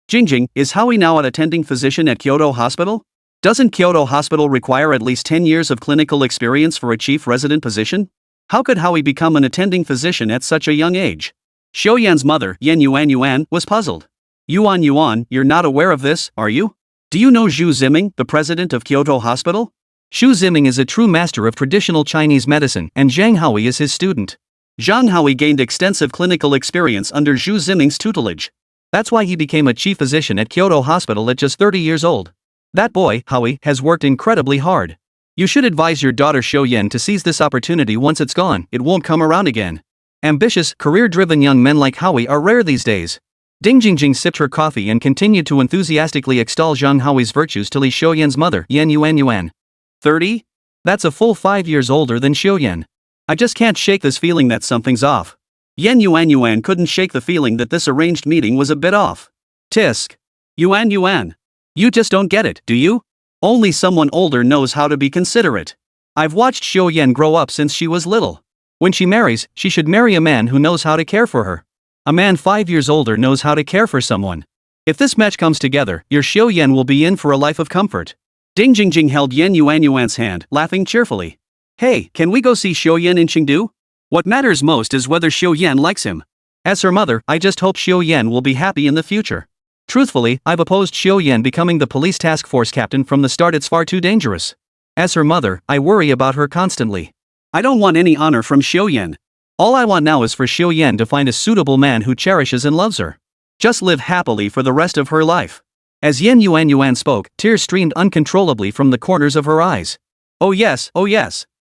Jingjing, is Howie now an attending physician at Kyoto Hospital? Doesn't Kyoto Hospital require at least 10 years of clinical experience for a chief resident position? How could Howie become an attending physician at such a young age? Xiuyan's mother, Yen Yuan, was puzzled. Yuan, you're not aware of this, are you? Do you know Zhu Ziming, the president of Kyoto Hospital? Zhu Ziming is a true master of traditional Chinese medicine, and Jiang Hao is his student. Jiang Hao gained extensive clinical experience under Zhu Ziming's tutelage. That's why he became a chief physician at Kyoto Hospital at just 30 years old. That boy, Howie, has worked incredibly hard. You should advise your daughter Xiuyan to seize this opportunity. Once it's gone, it won't come around again. Ambitious, career-driven young men like Howie are rare these days. Ding Jingjing sipped her coffee and continued to enthusiastically extol Jiang Hao's virtues to Li Xiuyan's mother, Yen Yuan. 30? That's a full 5 years older than Xiuyan. I just can't shake this feeling that something's off. Yen Yuan couldn't shake the feeling that this arranged meeting was a bit off. Tisk. Yuan. You just don't get it, do you? Only someone older knows how to be considerate. I've watched Xiuyan grow up since she was little. When she marries, she should marry a man who knows how to care for her. A man 5 years older knows how to care for someone. If this match comes together, your Xiuyan will be in for a life of comfort. Ding Jingjing held Yen Yuan's hand, laughing cheerfully. Hey, can we go see Xiuyan in Chengdu? What matters most is whether Xiuyan likes him. As her mother, I just hope Xiuyan will be happy in the future. Truthfully, I've opposed Xiuyan becoming the police task force captain from the start. It's far too dangerous. As her mother, I worry about her constantly. I don't want any honor from Xiuyan. All I want now is for Xiuyan to find a suitable man who cherishes and loves her. Just live happily for the rest of her life. As Yen Yuan spoke, tears streamed uncontrollably from the corners of her eyes. Oh yes.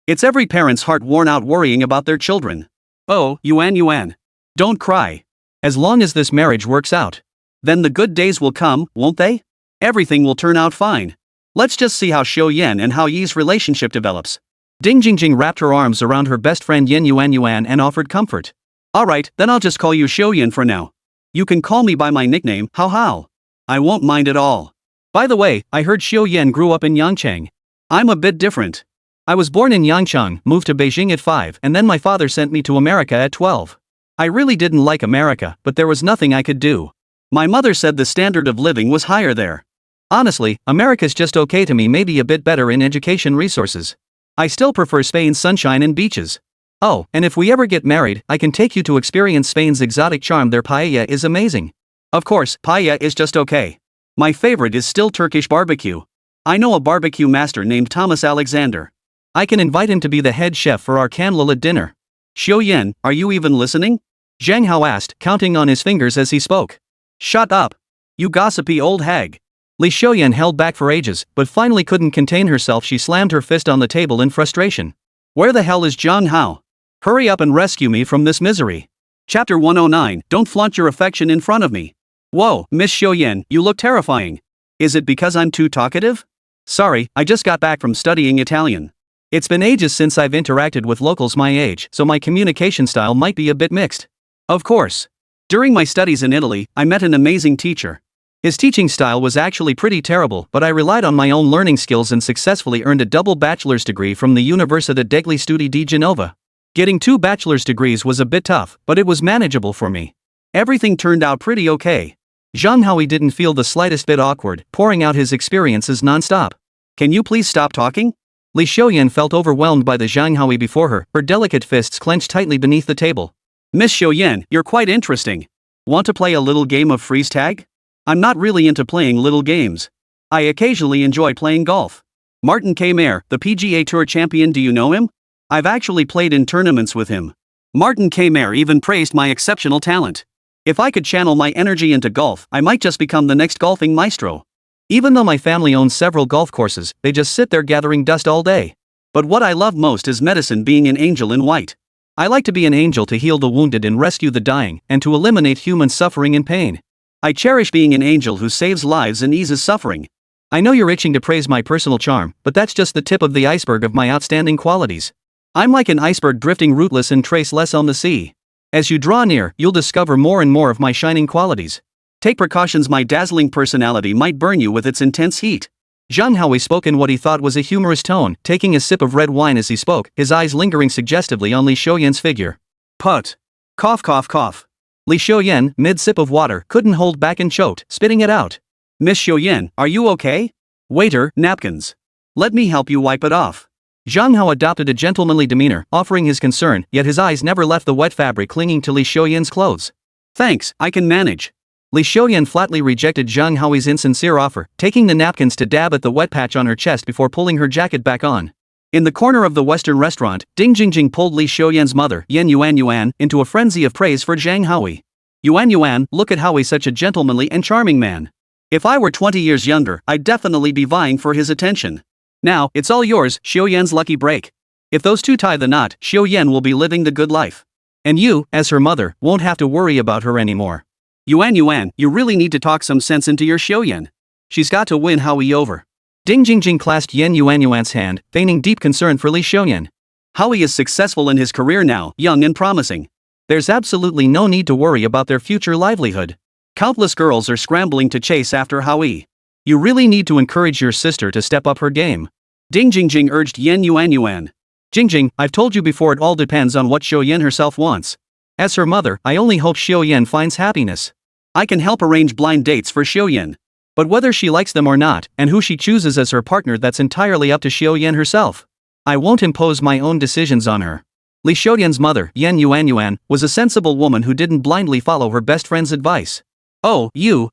It's every parent's heart worn out worrying about their children. Oh, Yuan. Don't cry. As long as this marriage works out. Then the good days will come, won't they? Everything will turn out fine. Let's just see how Xiao Yan and Hao Yi's relationship develops. Ding Jingjing wrapped her arms around her best friend Yin Yuan and offered comfort. Alright, then I'll just call you Xiao Yan for now. You can call me by my nickname, Hao Hao. I won't mind at all. By the way, I heard Xiao Yan grew up in Yangchang. I'm a bit different. I was born in Yangchang, moved to Beijing at 5, and then my father sent me to America at 12. I really didn't like America, but there was nothing I could do. My mother said the standard of living was higher there. Honestly, America's just okay to me, maybe a bit better in education resources. I still prefer Spain's sunshine and beaches. Oh, and if we ever get married, I can take you to experience Spain's exotic charm. Their paella is amazing. Of course, paella is just okay. My favorite is still Turkish barbecue. I know a barbecue master named Thomas Alexander. I can invite him to be the head chef for our candlelit dinner. Xiao Yan, are you even listening? Jiang Hao asked, counting on his fingers as he spoke. Shut up. You gossipy old hag. Li Xiaoyan held back for ages, but finally couldn't contain herself. She slammed her fist on the table in frustration. Where the hell is Jiang Hao? Hurry up and rescue me from this misery. Chapter 109, Don't flaunt your affection in front of me. Whoa, Miss Xiao Yan, you look terrifying. Is it because I'm too talkative? Sorry, I just got back from studying Italian. It's been ages since I've interacted with locals my age, so my communication style might be a bit mixed. Of course. During my studies in Italy, I met an amazing teacher. His teaching style was actually pretty terrible, but I relied on my own learning skills and successfully earned a double bachelor's degree from the Università degli Studi di Genova. Getting 2 bachelor's degrees was a bit tough, but it was manageable for me. Everything turned out pretty okay. Jiang Hao didn't feel the slightest bit awkward, pouring out his experiences non-stop. Can you please stop talking? Li Xiaoyan felt overwhelmed by the Jiang Hao before her delicate fists clenched tightly beneath the table. Miss Xiao Yan, you're quite interesting. Want to play a little game of freeze tag? I'm not really into playing little games. I occasionally enjoy playing golf. Martin Kaymer, the PGA Tour champion, do you know him? I've actually played in tournaments with him. Martin Kaymer even praised my exceptional talent. If I could channel my energy into golf, I might just become the next golfing maestro. Even though my family owns several golf courses, they just sit there gathering dust all day. But what I love most is medicine, being an angel in white. I like to be an angel to heal the wounded and rescue the dying, and to eliminate human suffering and pain. I cherish being an angel who saves lives and eases suffering. I know you're itching to praise my personal charm, but that's just the tip of the iceberg of my outstanding qualities. I'm like an iceberg drifting rootless and traceless on the sea. As you draw near, you'll discover more and more of my shining qualities. Take precautions, my dazzling personality might burn you with its intense heat. Jiang Hao spoke in what he thought was a humorous tone, taking a sip of red wine as he spoke, his eyes lingering suggestively on Li Xiaoyan's figure. Put. Cough, cough, cough. Li Xiaoyan, mid-sip of water, couldn't hold back and choked, spitting it out. Miss Xiao Yan, are you okay? Waiter, napkins. Let me help you wipe it off. Jiang Hao adopted a gentlemanly demeanor, offering his concern, yet his eyes never left the wet fabric clinging to Li Xiaoyan's clothes. Thanks, I can manage. Li Xiaoyan flatly rejected Jiang Hao's insincere offer, taking the napkins to dab at the wet patch on her chest before pulling her jacket back on. In the corner of the Western restaurant, Ding Jingjing pulled Li Xiaoyan's mother, Yuan, into a frenzy of praise for Jiang Hao. Yuan, look at Hao, such a gentlemanly and charming man. If I were 20 years younger, I'd definitely be vying for his attention. Now, it's all yours, Xiaoyan's lucky break. If those two tie the knot, Xiaoyan will be living the good life. And you, as her mother, won't have to worry about her anymore. Yuan, you really need to talk some sense into your Xiaoyan. She's got to win Hao over. Ding Jingjing clasped Yuan's hand, feigning deep concern for Li Xiaoyan. Hao is successful in his career now, young and promising. There's absolutely no need to worry about their future livelihood. Countless girls are scrambling to chase after Hao. You really need to encourage your sister to step up her game. Ding Jingjing urged Yuan. Jingjing, I've told you before, it all depends on what Xiaoyan herself wants. As her mother, I only hope Xiaoyan finds happiness. I can help arrange blind dates for Xiaoyan. But whether she likes them or not, and who she chooses as her partner, that's entirely up to Xiaoyan herself. I won't impose my own decisions on her. Li Xiaoyan's mother, Yuan, was a sensible woman who didn't blindly follow her best friend's advice. Oh, you.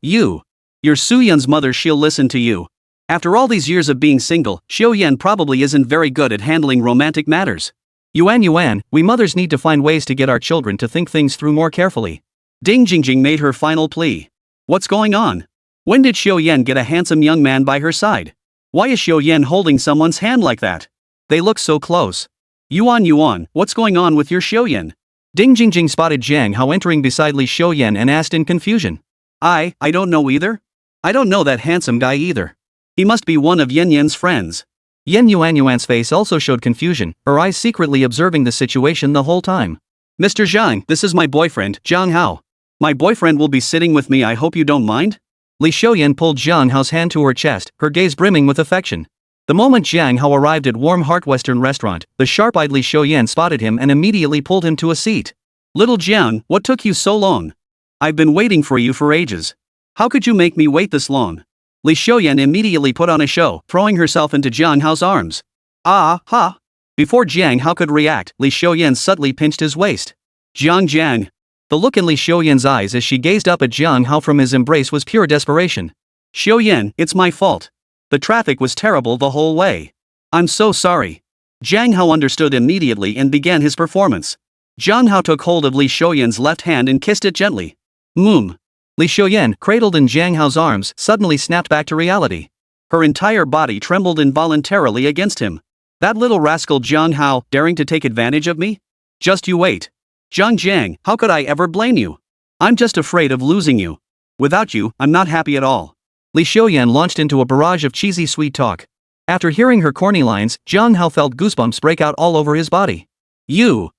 You're Suyan's mother, she'll listen to you. After all these years of being single, Xiaoyan probably isn't very good at handling romantic matters. Yuan, we mothers need to find ways to get our children to think things through more carefully. Ding Jingjing made her final plea. What's going on? When did Xiaoyan get a handsome young man by her side? Why is Xiaoyan holding someone's hand like that? They look so close. Yuan, what's going on with your Xiaoyan? Ding Jingjing spotted Jiang Hao entering beside Li Xiuyan and asked in confusion. I don't know either. I don't know that handsome guy either. He must be one of Yan Yan's friends. Yan Yuan's face also showed confusion, her eyes secretly observing the situation the whole time. Mr. Jiang, this is my boyfriend, Jiang Hao. My boyfriend will be sitting with me, I hope you don't mind? Li Xiuyan pulled Jiang Hao's hand to her chest, her gaze brimming with affection. The moment Jiang Hao arrived at Warm Heart Western Restaurant, the sharp-eyed Li Xiuyan spotted him and immediately pulled him to a seat. Little Jiang, what took you so long? I've been waiting for you for ages. How could you make me wait this long? Li Xiuyan immediately put on a show, throwing herself into Jiang Hao's arms. Ah, ha! Before Jiang Hao could react, Li Xiuyan subtly pinched his waist. Jiang. The look in Li Xiuyan's eyes as she gazed up at Jiang Hao from his embrace was pure desperation. Xiuyan, it's my fault. The traffic was terrible the whole way. I'm so sorry. Jiang Hao understood immediately and began his performance. Jiang Hao took hold of Li Xiuyan's left hand and kissed it gently. Li Xiuyan, cradled in Jiang Hao's arms, suddenly snapped back to reality. Her entire body trembled involuntarily against him. That little rascal Jiang Hao, daring to take advantage of me? Just you wait. Jiang, how could I ever blame you? I'm just afraid of losing you. Without you, I'm not happy at all. Li Xiuyan launched into a barrage of cheesy sweet talk. After hearing her corny lines, Jiang Hao felt goosebumps break out all over his body. You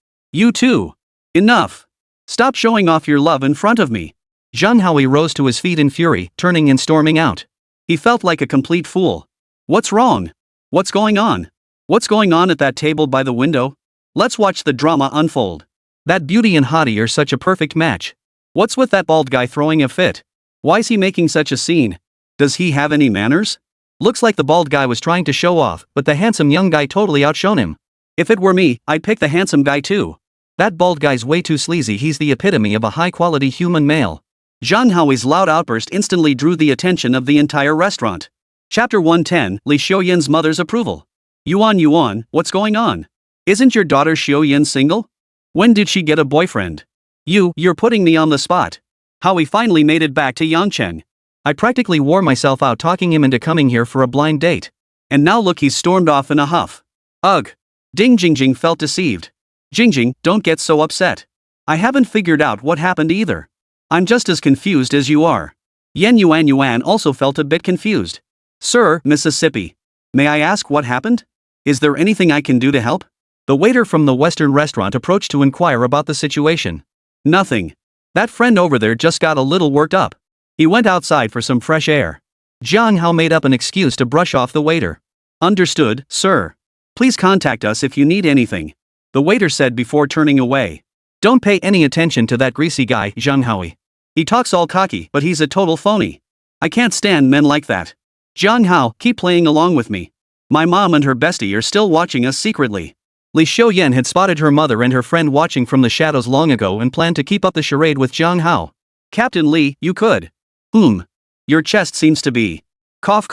too. Enough. Stop showing off your love in front of me. Jiang Hao rose to his feet in fury, turning and storming out. He felt like a complete fool. What's wrong? What's going on? What's going on at that table by the window? Let's watch the drama unfold. That beauty and hottie are such a perfect match. What's with that bald guy throwing a fit? Why's he making such a scene? Does he have any manners? Looks like the bald guy was trying to show off, but the handsome young guy totally outshone him. If it were me, I'd pick the handsome guy too. That bald guy's way too sleazy, he's the epitome of a high-quality human male. Jiang Hao's loud outburst instantly drew the attention of the entire restaurant. Chapter 110, Li Xiuyan's mother's approval. Yuan, what's going on? Isn't your daughter Xiuyan single? When did she get a boyfriend? You're putting me on the spot. Howie finally made it back to Yangcheng. I practically wore myself out talking him into coming here for a blind date. And now look, he's stormed off in a huff. Ugh. Ding Jingjing felt deceived. Jingjing, don't get so upset. I haven't figured out what happened either. I'm just as confused as you are. Yuan also felt a bit confused. Sir, Mississippi. May I ask what happened? Is there anything I can do to help? The waiter from the Western restaurant approached to inquire about the situation. Nothing. That friend over there just got a little worked up. He went outside for some fresh air. Jiang Hao made up an excuse to brush off the waiter. Understood, sir. Please contact us if you need anything. The waiter said before turning away. Don't pay any attention to that greasy guy, Jiang Hao. He talks all cocky, but he's a total phony. I can't stand men like that. Jiang Hao, keep playing along with me. My mom and her bestie are still watching us secretly. Li Xiuyan had spotted her mother and her friend watching from the shadows long ago and planned to keep up the charade with Jiang Hao. Captain Li, you could. Your chest seems to be. Cough.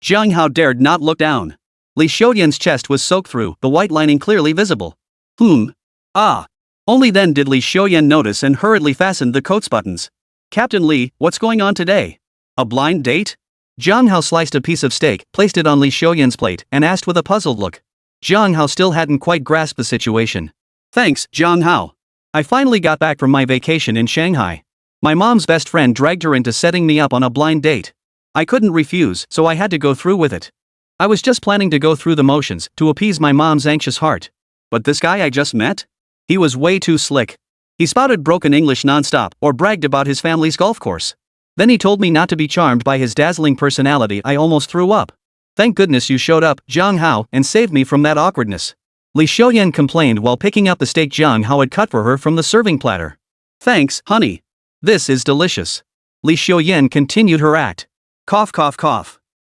Jiang Hao dared not look down. Li Xiuyan's chest was soaked through, the white lining clearly visible. Only then did Li Xiuyan notice and hurriedly fastened the coat's buttons. Captain Li, what's going on today? A blind date? Jiang Hao sliced a piece of steak, placed it on Li Xiuyan's plate, and asked with a puzzled look. Jiang Hao still hadn't quite grasped the situation. Thanks, Jiang Hao. I finally got back from my vacation in Shanghai. My mom's best friend dragged her into setting me up on a blind date. I couldn't refuse, so I had to go through with it. I was just planning to go through the motions, to appease my mom's anxious heart. But this guy I just met? He was way too slick. He spouted broken English nonstop, or bragged about his family's golf course. Then he told me not to be charmed by his dazzling personality. I almost threw up. Thank goodness you showed up, Jiang Hao, and saved me from that awkwardness. Li Xiuyan complained while picking up the steak Jiang Hao had cut for her from the serving platter. Thanks, honey. This is delicious. Li Xiuyan continued her act. Cough.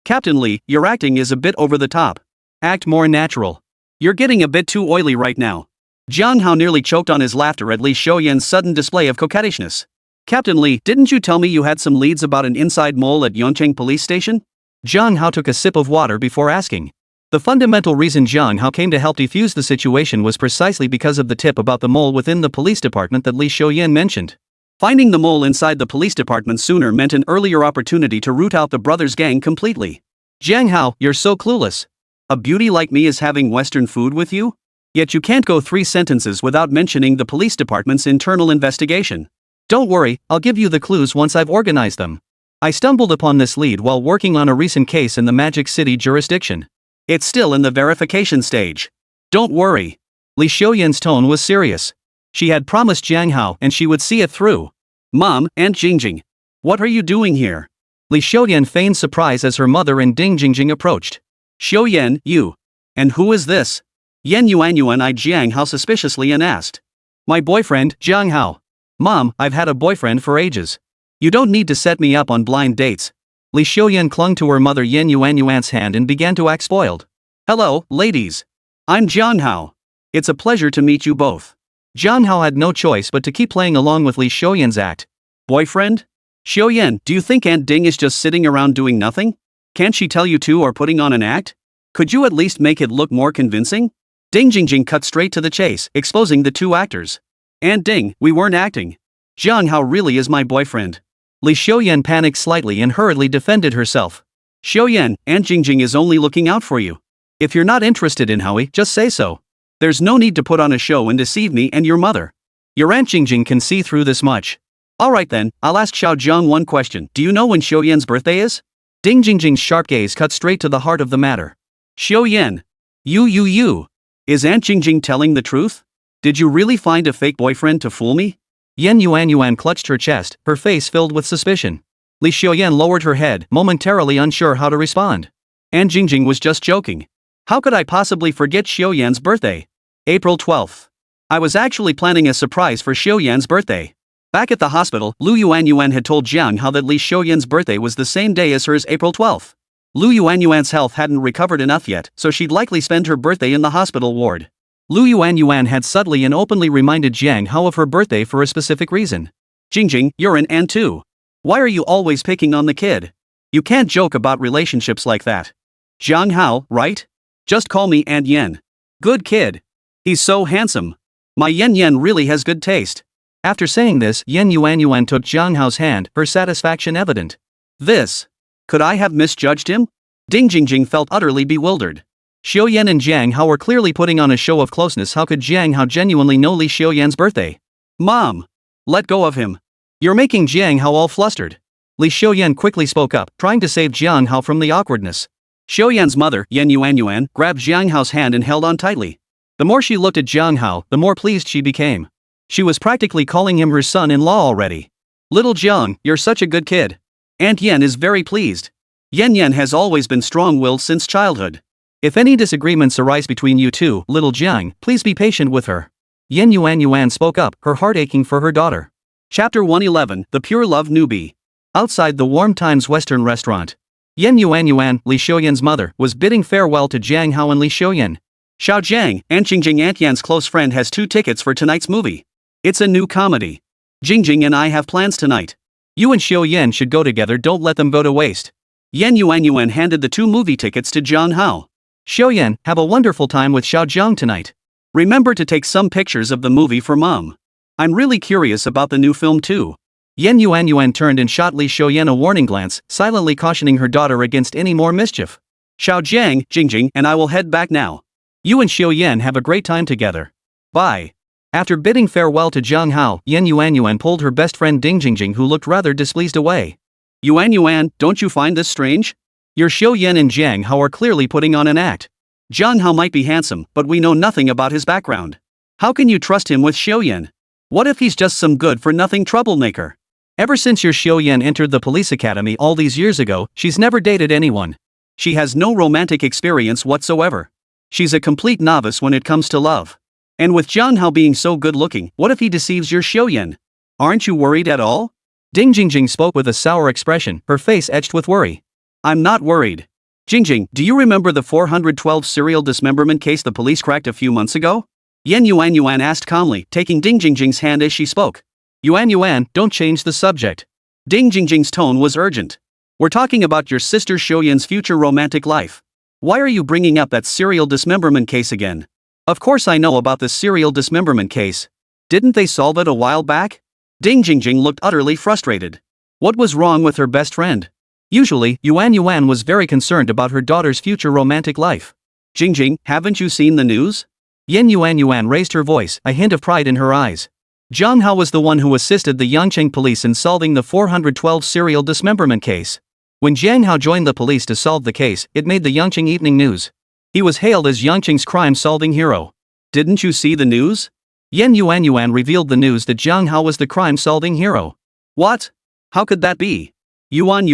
Captain Li, your acting is a bit over the top. Act more natural. You're getting a bit too oily right now. Jiang Hao nearly choked on his laughter at Li Xiuyan's sudden display of coquettishness. Captain Li, didn't you tell me you had some leads about an inside mole at Yongcheng police station? Jiang Hao took a sip of water before asking. The fundamental reason Jiang Hao came to help defuse the situation was precisely because of the tip about the mole within the police department that Li Xiuyan mentioned. Finding the mole inside the police department sooner meant an earlier opportunity to root out the brothers' gang completely. Jiang Hao, you're so clueless. A beauty like me is having Western food with you? Yet you can't go 3 sentences without mentioning the police department's internal investigation. Don't worry, I'll give you the clues once I've organized them. I stumbled upon this lead while working on a recent case in the Magic City jurisdiction. It's still in the verification stage. Don't worry. Li Xiuyan's tone was serious. She had promised Jiang Hao and she would see it through. Mom, Aunt Jingjing. What are you doing here? Li Xiuyan feigned surprise as her mother and Ding Jingjing approached. Xiuyan, you. And who is this? Yan Yuan eyed Jiang Hao suspiciously and asked. My boyfriend, Jiang Hao. Mom, I've had a boyfriend for ages. You don't need to set me up on blind dates. Li Xiuyan clung to her mother Yan Yuan's hand and began to act spoiled. Hello, ladies. I'm Jiang Hao. It's a pleasure to meet you both. Jiang Hao had no choice but to keep playing along with Li Xiuyan's act. Boyfriend? Xiuyan, do you think Aunt Ding is just sitting around doing nothing? Can't she tell you two are putting on an act? Could you at least make it look more convincing? Ding Jingjing cut straight to the chase, exposing the 2 actors. Aunt Ding, we weren't acting. Jiang Hao really is my boyfriend. Li Xiuyan panicked slightly and hurriedly defended herself. Xiuyan, Aunt Jingjing is only looking out for you. If you're not interested in Howie, just say so. There's no need to put on a show and deceive me and your mother. Your Aunt Jingjing can see through this much. Alright then, I'll ask Xiao Zhang one question. Do you know when Xiuyan's birthday is? Ding Jingjing's sharp gaze cut straight to the heart of the matter. Xiuyan. You. Is Aunt Jingjing telling the truth? Did you really find a fake boyfriend to fool me? Yan Yuan clutched her chest, her face filled with suspicion. Li Xiuyan lowered her head, momentarily unsure how to respond. Aunt Jingjing was just joking. How could I possibly forget Xiuyan's birthday? April 12th. I was actually planning a surprise for Xiuyan's birthday. Back at the hospital, Lu Yuan had told Jiang Hao that Li Xiuyan's birthday was the same day as hers, April 12th. Lu Yuan's health hadn't recovered enough yet, so she'd likely spend her birthday in the hospital ward. Lu Yuan had subtly and openly reminded Jiang Hao of her birthday for a specific reason. Jingjing, you're an aunt too. Why are you always picking on the kid? You can't joke about relationships like that. Jiang Hao, right? Just call me Aunt Yen. Good kid. He's so handsome. My Yen really has good taste. After saying this, Yan Yuan took Jiang Hao's hand, her satisfaction evident. This. Could I have misjudged him? Ding Jingjing felt utterly bewildered. Xiuyan and Jiang Hao were clearly putting on a show of closeness. How could Jiang Hao genuinely know Li Xiuyan's birthday? Mom! Let go of him. You're making Jiang Hao all flustered. Li Xiuyan quickly spoke up, trying to save Jiang Hao from the awkwardness. Xiuyan's mother, Yan Yuan, grabbed Jiang Hao's hand and held on tightly. The more she looked at Jiang Hao, the more pleased she became. She was practically calling him her son-in-law already. Little Jiang, you're such a good kid. Aunt Yen is very pleased. Yen has always been strong-willed since childhood. If any disagreements arise between you two, little Jiang, please be patient with her. Yan Yuan spoke up, her heart aching for her daughter. Chapter 111, The Pure Love Newbie. Outside the Warm Times Western restaurant. Yan Yuan, Li Xiuyan's mother, was bidding farewell to Jiang Hao and Li Xiuyan. Xiao Jiang, Aunt Jingjing, Aunt Yan's close friend, has 2 tickets for tonight's movie. It's a new comedy. Jingjing and I have plans tonight. You and Xiuyan should go together, don't let them go to waste. Yan Yuan handed the 2 movie tickets to Jiang Hao. Xiuyan, have a wonderful time with Xiao Zhang tonight. Remember to take some pictures of the movie for Mom. I'm really curious about the new film too. Yan Yuan turned and shot Li Xiuyan a warning glance, silently cautioning her daughter against any more mischief. Xiao Jiang, Jingjing, and I will head back now. You and Xiuyan have a great time together. Bye. After bidding farewell to Jiang Hao, Yan Yuan pulled her best friend Ding Jingjing, who looked rather displeased, away. Yuan, don't you find this strange? Your Xiuyan and Jiang Hao are clearly putting on an act. Jiang Hao might be handsome, but we know nothing about his background. How can you trust him with Xiuyan? What if he's just some good-for-nothing troublemaker? Ever since your Xiuyan entered the police academy all these years ago, she's never dated anyone. She has no romantic experience whatsoever. She's a complete novice when it comes to love. And with Jiang Hao being so good-looking, what if he deceives your Xiuyan? Aren't you worried at all? Ding Jingjing spoke with a sour expression, her face etched with worry. I'm not worried. Jingjing, do you remember the 412 serial dismemberment case the police cracked a few months ago? Yan Yuan asked calmly, taking Ding Jingjing's hand as she spoke. Yuan, don't change the subject. Ding Jingjing's tone was urgent. We're talking about your sister Xiuyan's future romantic life. Why are you bringing up that serial dismemberment case again? Of course I know about the serial dismemberment case. Didn't they solve it a while back? Ding Jingjing looked utterly frustrated. What was wrong with her best friend? Usually, Yuan was very concerned about her daughter's future romantic life. Jingjing, haven't you seen the news? Yuan raised her voice, a hint of pride in her eyes. Jiang Hao was the one who assisted the Yangcheng police in solving the 412 serial dismemberment case. When Jiang Hao joined the police to solve the case, it made the Yangcheng Evening News. He was hailed as Yangcheng's crime-solving hero. Didn't you see the news? Yuan revealed the news that Jiang Hao was the crime-solving hero. What? How could that be? Yuan,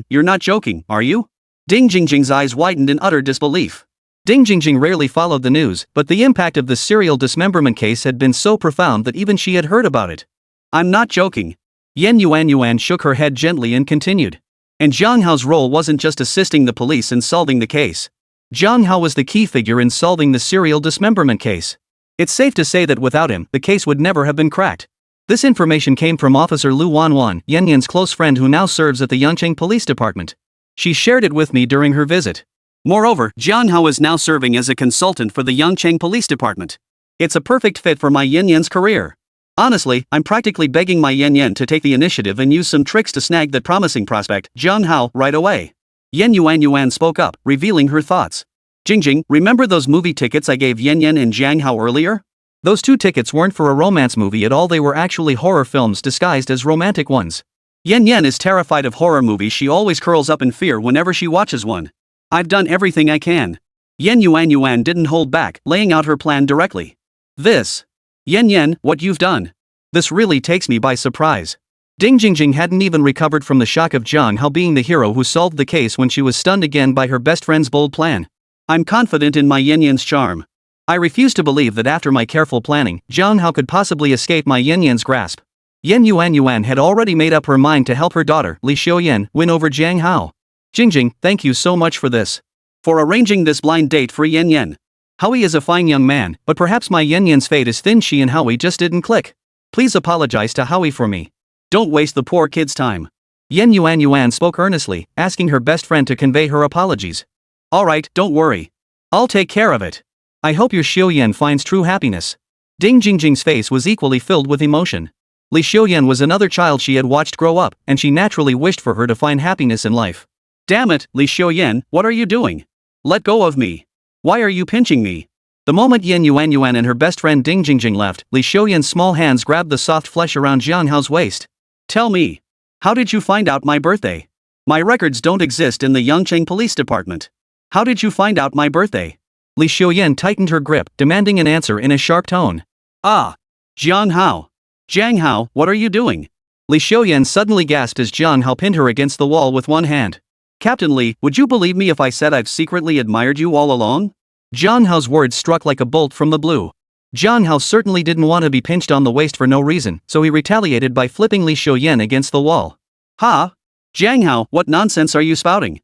you're not joking, are you? Ding Jingjing's eyes widened in utter disbelief. Ding Jingjing rarely followed the news, but the impact of the serial dismemberment case had been so profound that even she had heard about it. I'm not joking. Yuan shook her head gently and continued. And Jiang Hao's role wasn't just assisting the police in solving the case. Jiang Hao was the key figure in solving the serial dismemberment case. It's safe to say that without him, the case would never have been cracked. This information came from Officer Lu Wanwan, Yan's close friend who now serves at the Yangcheng Police Department. She shared it with me during her visit. Moreover, Jiang Hao is now serving as a consultant for the Yangcheng Police Department. It's a perfect fit for my Yan's career. Honestly, I'm practically begging my Yan to take the initiative and use some tricks to snag that promising prospect, Jiang Hao, right away. Yuan spoke up, revealing her thoughts. Jingjing, remember those movie tickets I gave Yan and Jiang Hao earlier? Those 2 tickets weren't for a romance movie at all, they were actually horror films disguised as romantic ones. Yan is terrified of horror movies, she always curls up in fear whenever she watches one. I've done everything I can. Yuan didn't hold back, laying out her plan directly. This. Yan, what you've done. This really takes me by surprise. Ding Jingjing hadn't even recovered from the shock of Jiang Hao being the hero who solved the case when she was stunned again by her best friend's bold plan. I'm confident in my Yan's charm. I refuse to believe that after my careful planning, Jiang Hao could possibly escape my Yan's grasp. Yuan had already made up her mind to help her daughter, Li Xiaoyan, win over Jiang Hao. Jingjing, thank you so much for this. For arranging this blind date for Yan. Howie is a fine young man, but perhaps my Yan's fate is thin. She and Howie just didn't click. Please apologize to Howie for me. Don't waste the poor kid's time. Yuan spoke earnestly, asking her best friend to convey her apologies. Alright, don't worry. I'll take care of it. I hope your Xiaoyan finds true happiness. Ding Jingjing's face was equally filled with emotion. Li Xiaoyan was another child she had watched grow up, and she naturally wished for her to find happiness in life. Damn it, Li Xiaoyan, what are you doing? Let go of me. Why are you pinching me? The moment Yuan and her best friend Ding Jingjing left, Li Xiaoyan's small hands grabbed the soft flesh around Jiang Hao's waist. Tell me. How did you find out my birthday? My records don't exist in the Yangcheng Police Department. How did you find out my birthday? Li Xiaoyan tightened her grip, demanding an answer in a sharp tone. Ah. Jiang Hao. Jiang Hao, what are you doing? Li Xiaoyan suddenly gasped as Jiang Hao pinned her against the wall with one hand. Captain Li, would you believe me if I said I've secretly admired you all along? Jiang Hao's words struck like a bolt from the blue. Jiang Hao certainly didn't want to be pinched on the waist for no reason, so he retaliated by flipping Li Xiaoyan against the wall. Ha? Jiang Hao, what nonsense are you spouting?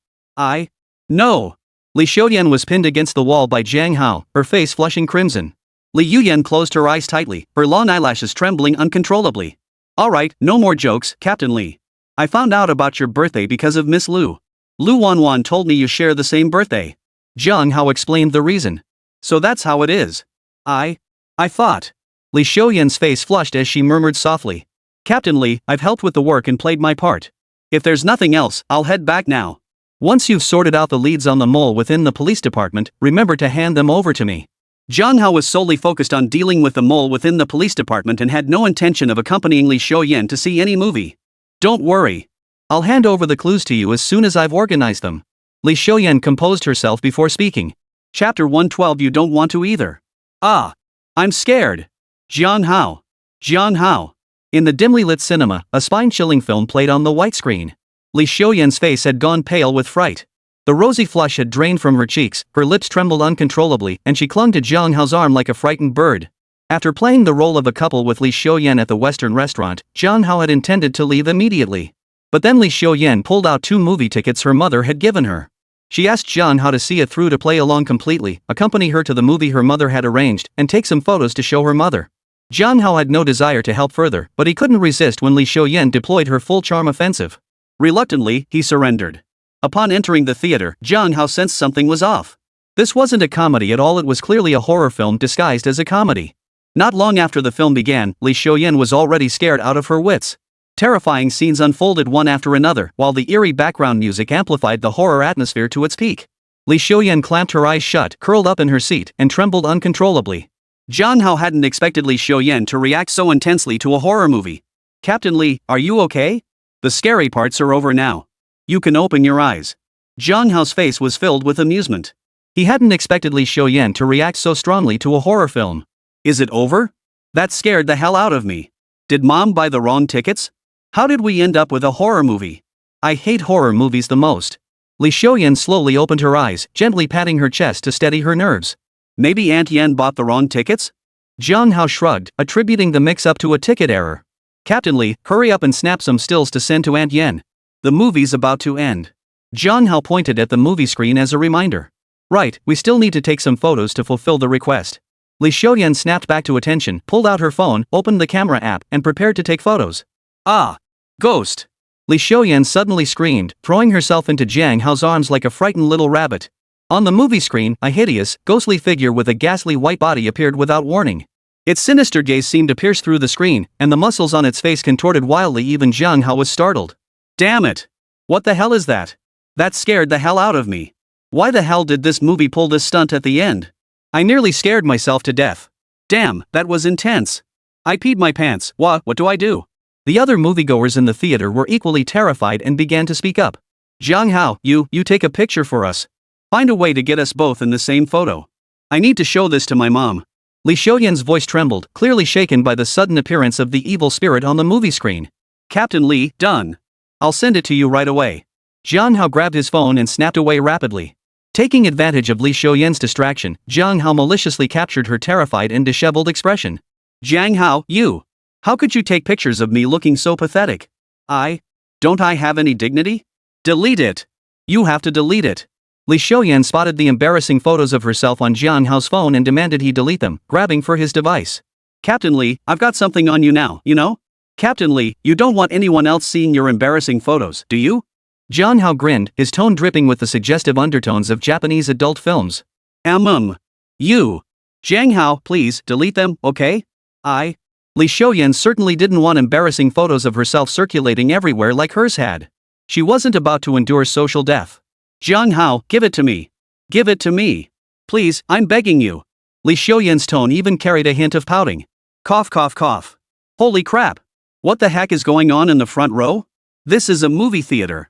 No. Li Xiaoyan was pinned against the wall by Jiang Hao, her face flushing crimson. Li Yuyan closed her eyes tightly, her long eyelashes trembling uncontrollably. Alright, no more jokes, Captain Li. I found out about your birthday because of Miss Lu. Lu Wanwan told me you share the same birthday. Jiang Hao explained the reason. So that's how it is. I thought. Li Xiaoyan's face flushed as she murmured softly. Captain Li, I've helped with the work and played my part. If there's nothing else, I'll head back now. Once you've sorted out the leads on the mole within the police department, remember to hand them over to me. Jiang Hao was solely focused on dealing with the mole within the police department and had no intention of accompanying Li Xiaoyan to see any movie. Don't worry. I'll hand over the clues to you as soon as I've organized them. Li Xiaoyan composed herself before speaking. Chapter 112. You don't want to either. I'm scared. Jiang Hao. Jiang Hao. In the dimly lit cinema, a spine-chilling film played on the white screen. Li Xiaoyan's face had gone pale with fright. The rosy flush had drained from her cheeks, her lips trembled uncontrollably, and she clung to Jiang Hao's arm like a frightened bird. After playing the role of a couple with Li Xiaoyan at the Western restaurant, Jiang Hao had intended to leave immediately. But then Li Xiaoyan pulled out 2 movie tickets her mother had given her. She asked Jiang Hao to see it through, to play along completely, accompany her to the movie her mother had arranged, and take some photos to show her mother. Jiang Hao had no desire to help further, but he couldn't resist when Li Xiaoyan deployed her full charm offensive. Reluctantly, he surrendered. Upon entering the theater, Jiang Hao sensed something was off. This wasn't a comedy at all, it was clearly a horror film disguised as a comedy. Not long after the film began, Li Xiaoyan was already scared out of her wits. Terrifying scenes unfolded one after another, while the eerie background music amplified the horror atmosphere to its peak. Li Xiaoyan clamped her eyes shut, curled up in her seat, and trembled uncontrollably. Jiang Hao hadn't expected Li Xiaoyan to react so intensely to a horror movie. Captain Li, are you okay? The scary parts are over now. You can open your eyes. Jiang Hao's face was filled with amusement. He hadn't expected Li Xiaoyan to react so strongly to a horror film. Is it over? That scared the hell out of me. Did Mom buy the wrong tickets? How did we end up with a horror movie? I hate horror movies the most. Li Xiaoyan slowly opened her eyes, gently patting her chest to steady her nerves. Maybe Aunt Yen bought the wrong tickets? Jiang Hao shrugged, attributing the mix-up to a ticket error. Captain Li, hurry up and snap some stills to send to Aunt Yen. The movie's about to end. Jiang Hao pointed at the movie screen as a reminder. Right, we still need to take some photos to fulfill the request. Li Xiaoyan snapped back to attention, pulled out her phone, opened the camera app, and prepared to take photos. Ah! Ghost! Li Xiaoyan suddenly screamed, throwing herself into Jiang Hao's arms like a frightened little rabbit. On the movie screen, a hideous, ghostly figure with a ghastly white body appeared without warning. Its sinister gaze seemed to pierce through the screen, and the muscles on its face contorted wildly. Even Jiang Hao was startled. Damn it! What the hell is that? That scared the hell out of me. Why the hell did this movie pull this stunt at the end? I nearly scared myself to death. Damn, that was intense. I peed my pants. What do I do? The other moviegoers in the theater were equally terrified and began to speak up. Jiang Hao, you take a picture for us. Find a way to get us both in the same photo. I need to show this to my mom. Li Xiaoyan's voice trembled, clearly shaken by the sudden appearance of the evil spirit on the movie screen. Captain Li, done. I'll send it to you right away. Jiang Hao grabbed his phone and snapped away rapidly. Taking advantage of Li Xiaoyan's distraction, Jiang Hao maliciously captured her terrified and disheveled expression. Jiang Hao, you! How could you take pictures of me looking so pathetic? Don't I have any dignity? Delete it! You have to delete it! Li Xiaoyan spotted the embarrassing photos of herself on Jiang Hao's phone and demanded he delete them, grabbing for his device. Captain Li, I've got something on you now, you know? Captain Li, you don't want anyone else seeing your embarrassing photos, do you? Jiang Hao grinned, his tone dripping with the suggestive undertones of Japanese adult films. You! Jiang Hao, please, delete them, okay? Li Xiaoyan certainly didn't want embarrassing photos of herself circulating everywhere like hers had. She wasn't about to endure social death. Jiang Hao, give it to me. Give it to me. Please, I'm begging you. Li Xiaoyan's tone even carried a hint of pouting. Cough, cough, cough. Holy crap. What the heck is going on in the front row? This is a movie theater.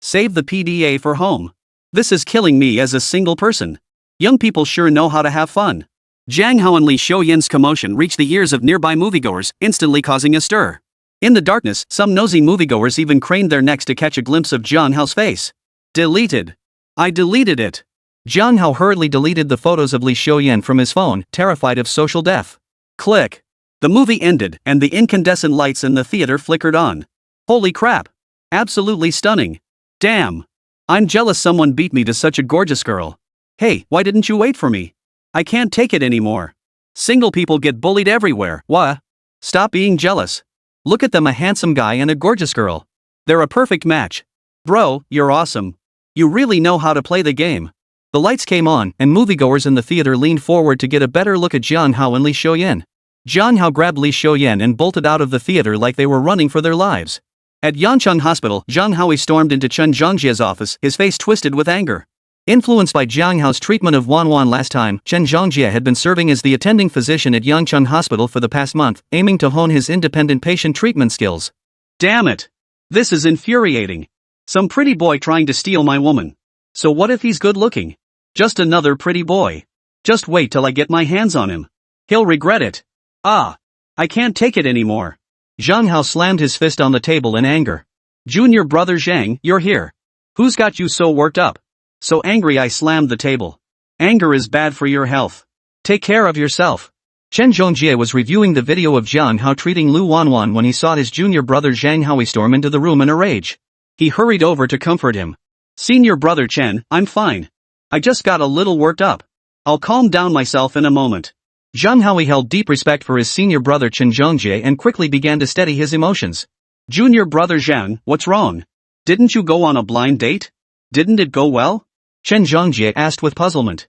Save the PDA for home. This is killing me as a single person. Young people sure know how to have fun. Jiang Hao and Li Xiaoyan's commotion reached the ears of nearby moviegoers, instantly causing a stir. In the darkness, some nosy moviegoers even craned their necks to catch a glimpse of Jiang Hao's face. Deleted. I deleted it. Jiang Hao hurriedly deleted the photos of Li Xiaoyan from his phone, terrified of social death. Click. The movie ended, and the incandescent lights in the theater flickered on. Holy crap. Absolutely stunning. Damn. I'm jealous someone beat me to such a gorgeous girl. Hey, why didn't you wait for me? I can't take it anymore. Single people get bullied everywhere. What? Stop being jealous. Look at them, a handsome guy and a gorgeous girl. They're a perfect match. Bro, you're awesome. You really know how to play the game. The lights came on, and moviegoers in the theater leaned forward to get a better look at Jiang Hao and Li Xiaoyan. Jiang Hao grabbed Li Xiaoyan and bolted out of the theater like they were running for their lives. At Yancheng Hospital, Jiang Hao stormed into Chen Zhongjie's office, his face twisted with anger. Influenced by Jiang Hao's treatment of Wan last time, Chen Zhongjie had been serving as the attending physician at Yancheng Hospital for the past month, aiming to hone his independent patient treatment skills. Damn it! This is infuriating. Some pretty boy trying to steal my woman. So what if he's good looking? Just another pretty boy. Just wait till I get my hands on him. He'll regret it. I can't take it anymore. Jiang Hao slammed his fist on the table in anger. Junior brother Zhang, you're here. Who's got you so worked up? So angry I slammed the table. Anger is bad for your health. Take care of yourself. Chen Zhongjie was reviewing the video of Jiang Hao treating Lu Wanwan when he saw his junior brother Zhang Hao storm into the room in a rage. He hurried over to comfort him. Senior brother Chen, I'm fine. I just got a little worked up. I'll calm down myself in a moment. Jiang Hao held deep respect for his senior brother Chen Zhongjie and quickly began to steady his emotions. Junior brother Zhang, what's wrong? Didn't you go on a blind date? Didn't it go well? Chen Zhongjie asked with puzzlement.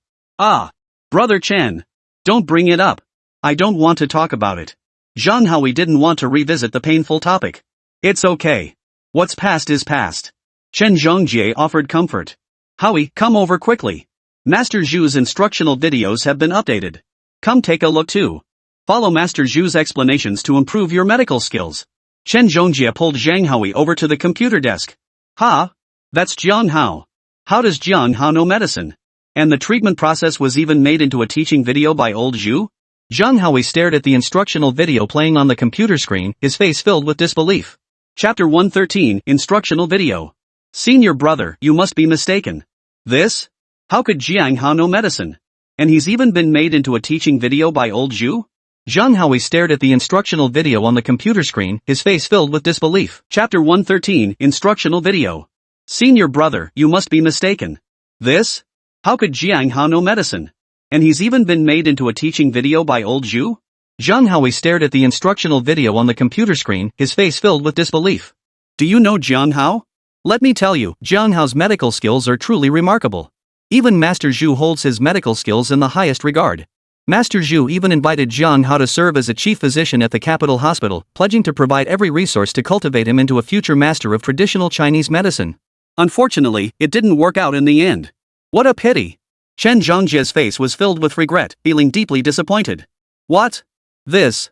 Brother Chen. Don't bring it up. I don't want to talk about it. Jiang Hao didn't want to revisit the painful topic. It's okay. What's past is past. Chen Zhongjie offered comfort. Howie, come over quickly. Master Zhu's instructional videos have been updated. Come take a look too. Follow Master Zhu's explanations to improve your medical skills. Chen Zhongjie pulled Jiang Hao over to the computer desk. Ha! That's Jiang Hao. How does Jiang Hao know medicine? And the treatment process was even made into a teaching video by old Zhu? Jiang Hao stared at the instructional video playing on the computer screen, his face filled with disbelief. Chapter 113, Instructional Video. Senior brother, you must be mistaken. This? How could Jiang Hao know medicine? And he's even been made into a teaching video by old Zhu? Jiang Hao stared at the instructional video on the computer screen, his face filled with disbelief. Chapter 113, Instructional Video. Senior brother, you must be mistaken. This? How could Jiang Hao know medicine? And he's even been made into a teaching video by old Zhu? Jiang Hao stared at the instructional video on the computer screen, his face filled with disbelief. Do you know Jiang Hao? Let me tell you, Jiang Hao's medical skills are truly remarkable. Even Master Zhu holds his medical skills in the highest regard. Master Zhu even invited Jiang Hao to serve as a chief physician at the capital hospital, pledging to provide every resource to cultivate him into a future master of traditional Chinese medicine. Unfortunately, it didn't work out in the end. What a pity. Chen Zhongjie's face was filled with regret, feeling deeply disappointed. What? This.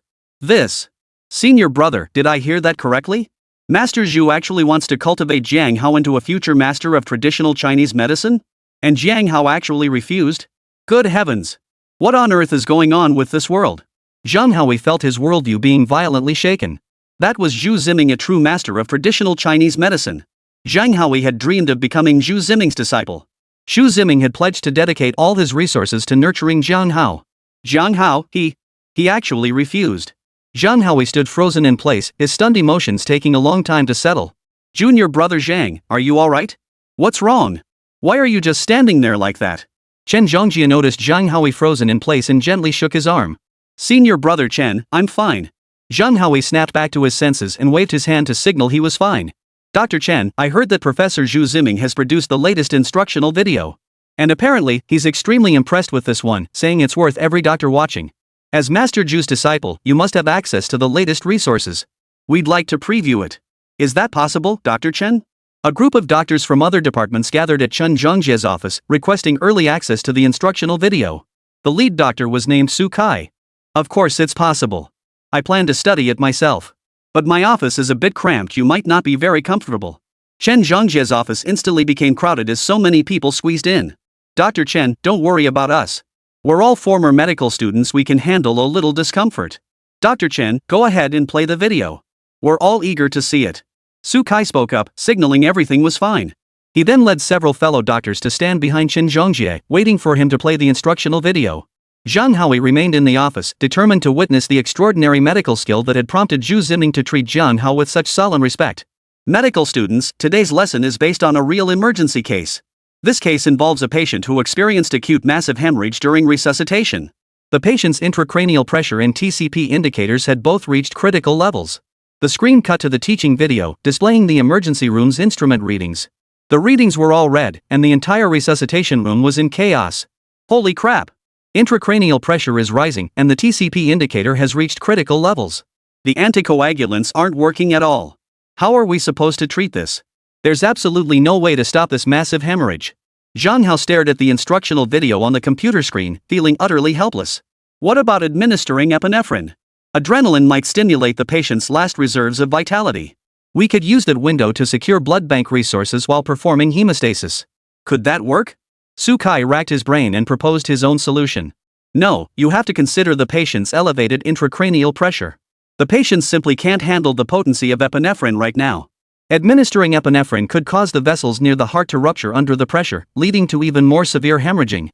Senior brother, did I hear that correctly? Master Zhu actually wants to cultivate Jiang Hao into a future master of traditional Chinese medicine? And Jiang Hao actually refused? Good heavens. What on earth is going on with this world? Jiang Hao felt his worldview being violently shaken. That was Zhu Ziming, a true master of traditional Chinese medicine. Jiang Hao had dreamed of becoming Zhu Ziming's disciple. Zhu Ziming had pledged to dedicate all his resources to nurturing Jiang Hao. Jiang Hao, he actually refused. Jiang Hao stood frozen in place, his stunned emotions taking a long time to settle. Junior brother Zhang, are you alright? What's wrong? Why are you just standing there like that? Chen Zhongjie noticed Jiang Hao frozen in place and gently shook his arm. Senior brother Chen, I'm fine. Jiang Hao snapped back to his senses and waved his hand to signal he was fine. Dr. Chen, I heard that Professor Zhu Ziming has produced the latest instructional video. And apparently, he's extremely impressed with this one, saying it's worth every doctor watching. As Master Zhu's disciple, you must have access to the latest resources. We'd like to preview it. Is that possible, Dr. Chen? A group of doctors from other departments gathered at Chen Zhongjie's office, requesting early access to the instructional video. The lead doctor was named Su Kai. Of course it's possible. I plan to study it myself. But my office is a bit cramped, you might not be very comfortable. Chen Zhongjie's office instantly became crowded as so many people squeezed in. Dr. Chen, don't worry about us. We're all former medical students, we can handle a little discomfort. Dr. Chen, go ahead and play the video. We're all eager to see it. Su Kai spoke up, signaling everything was fine. He then led several fellow doctors to stand behind Chen Zhongjie, waiting for him to play the instructional video. Jiang Hao remained in the office, determined to witness the extraordinary medical skill that had prompted Zhu Ziming to treat Jiang Hao with such solemn respect. Medical students, today's lesson is based on a real emergency case. This case involves a patient who experienced acute massive hemorrhage during resuscitation. The patient's intracranial pressure and TCP indicators had both reached critical levels. The screen cut to the teaching video, displaying the emergency room's instrument readings. The readings were all red, and the entire resuscitation room was in chaos. Holy crap! Intracranial pressure is rising, and the TCP indicator has reached critical levels. The anticoagulants aren't working at all. How are we supposed to treat this? There's absolutely no way to stop this massive hemorrhage. Jiang Hao stared at the instructional video on the computer screen, feeling utterly helpless. What about administering epinephrine? Adrenaline might stimulate the patient's last reserves of vitality. We could use that window to secure blood bank resources while performing hemostasis. Could that work? Su Kai racked his brain and proposed his own solution. No, you have to consider the patient's elevated intracranial pressure. The patient simply can't handle the potency of epinephrine right now. Administering epinephrine could cause the vessels near the heart to rupture under the pressure, leading to even more severe hemorrhaging.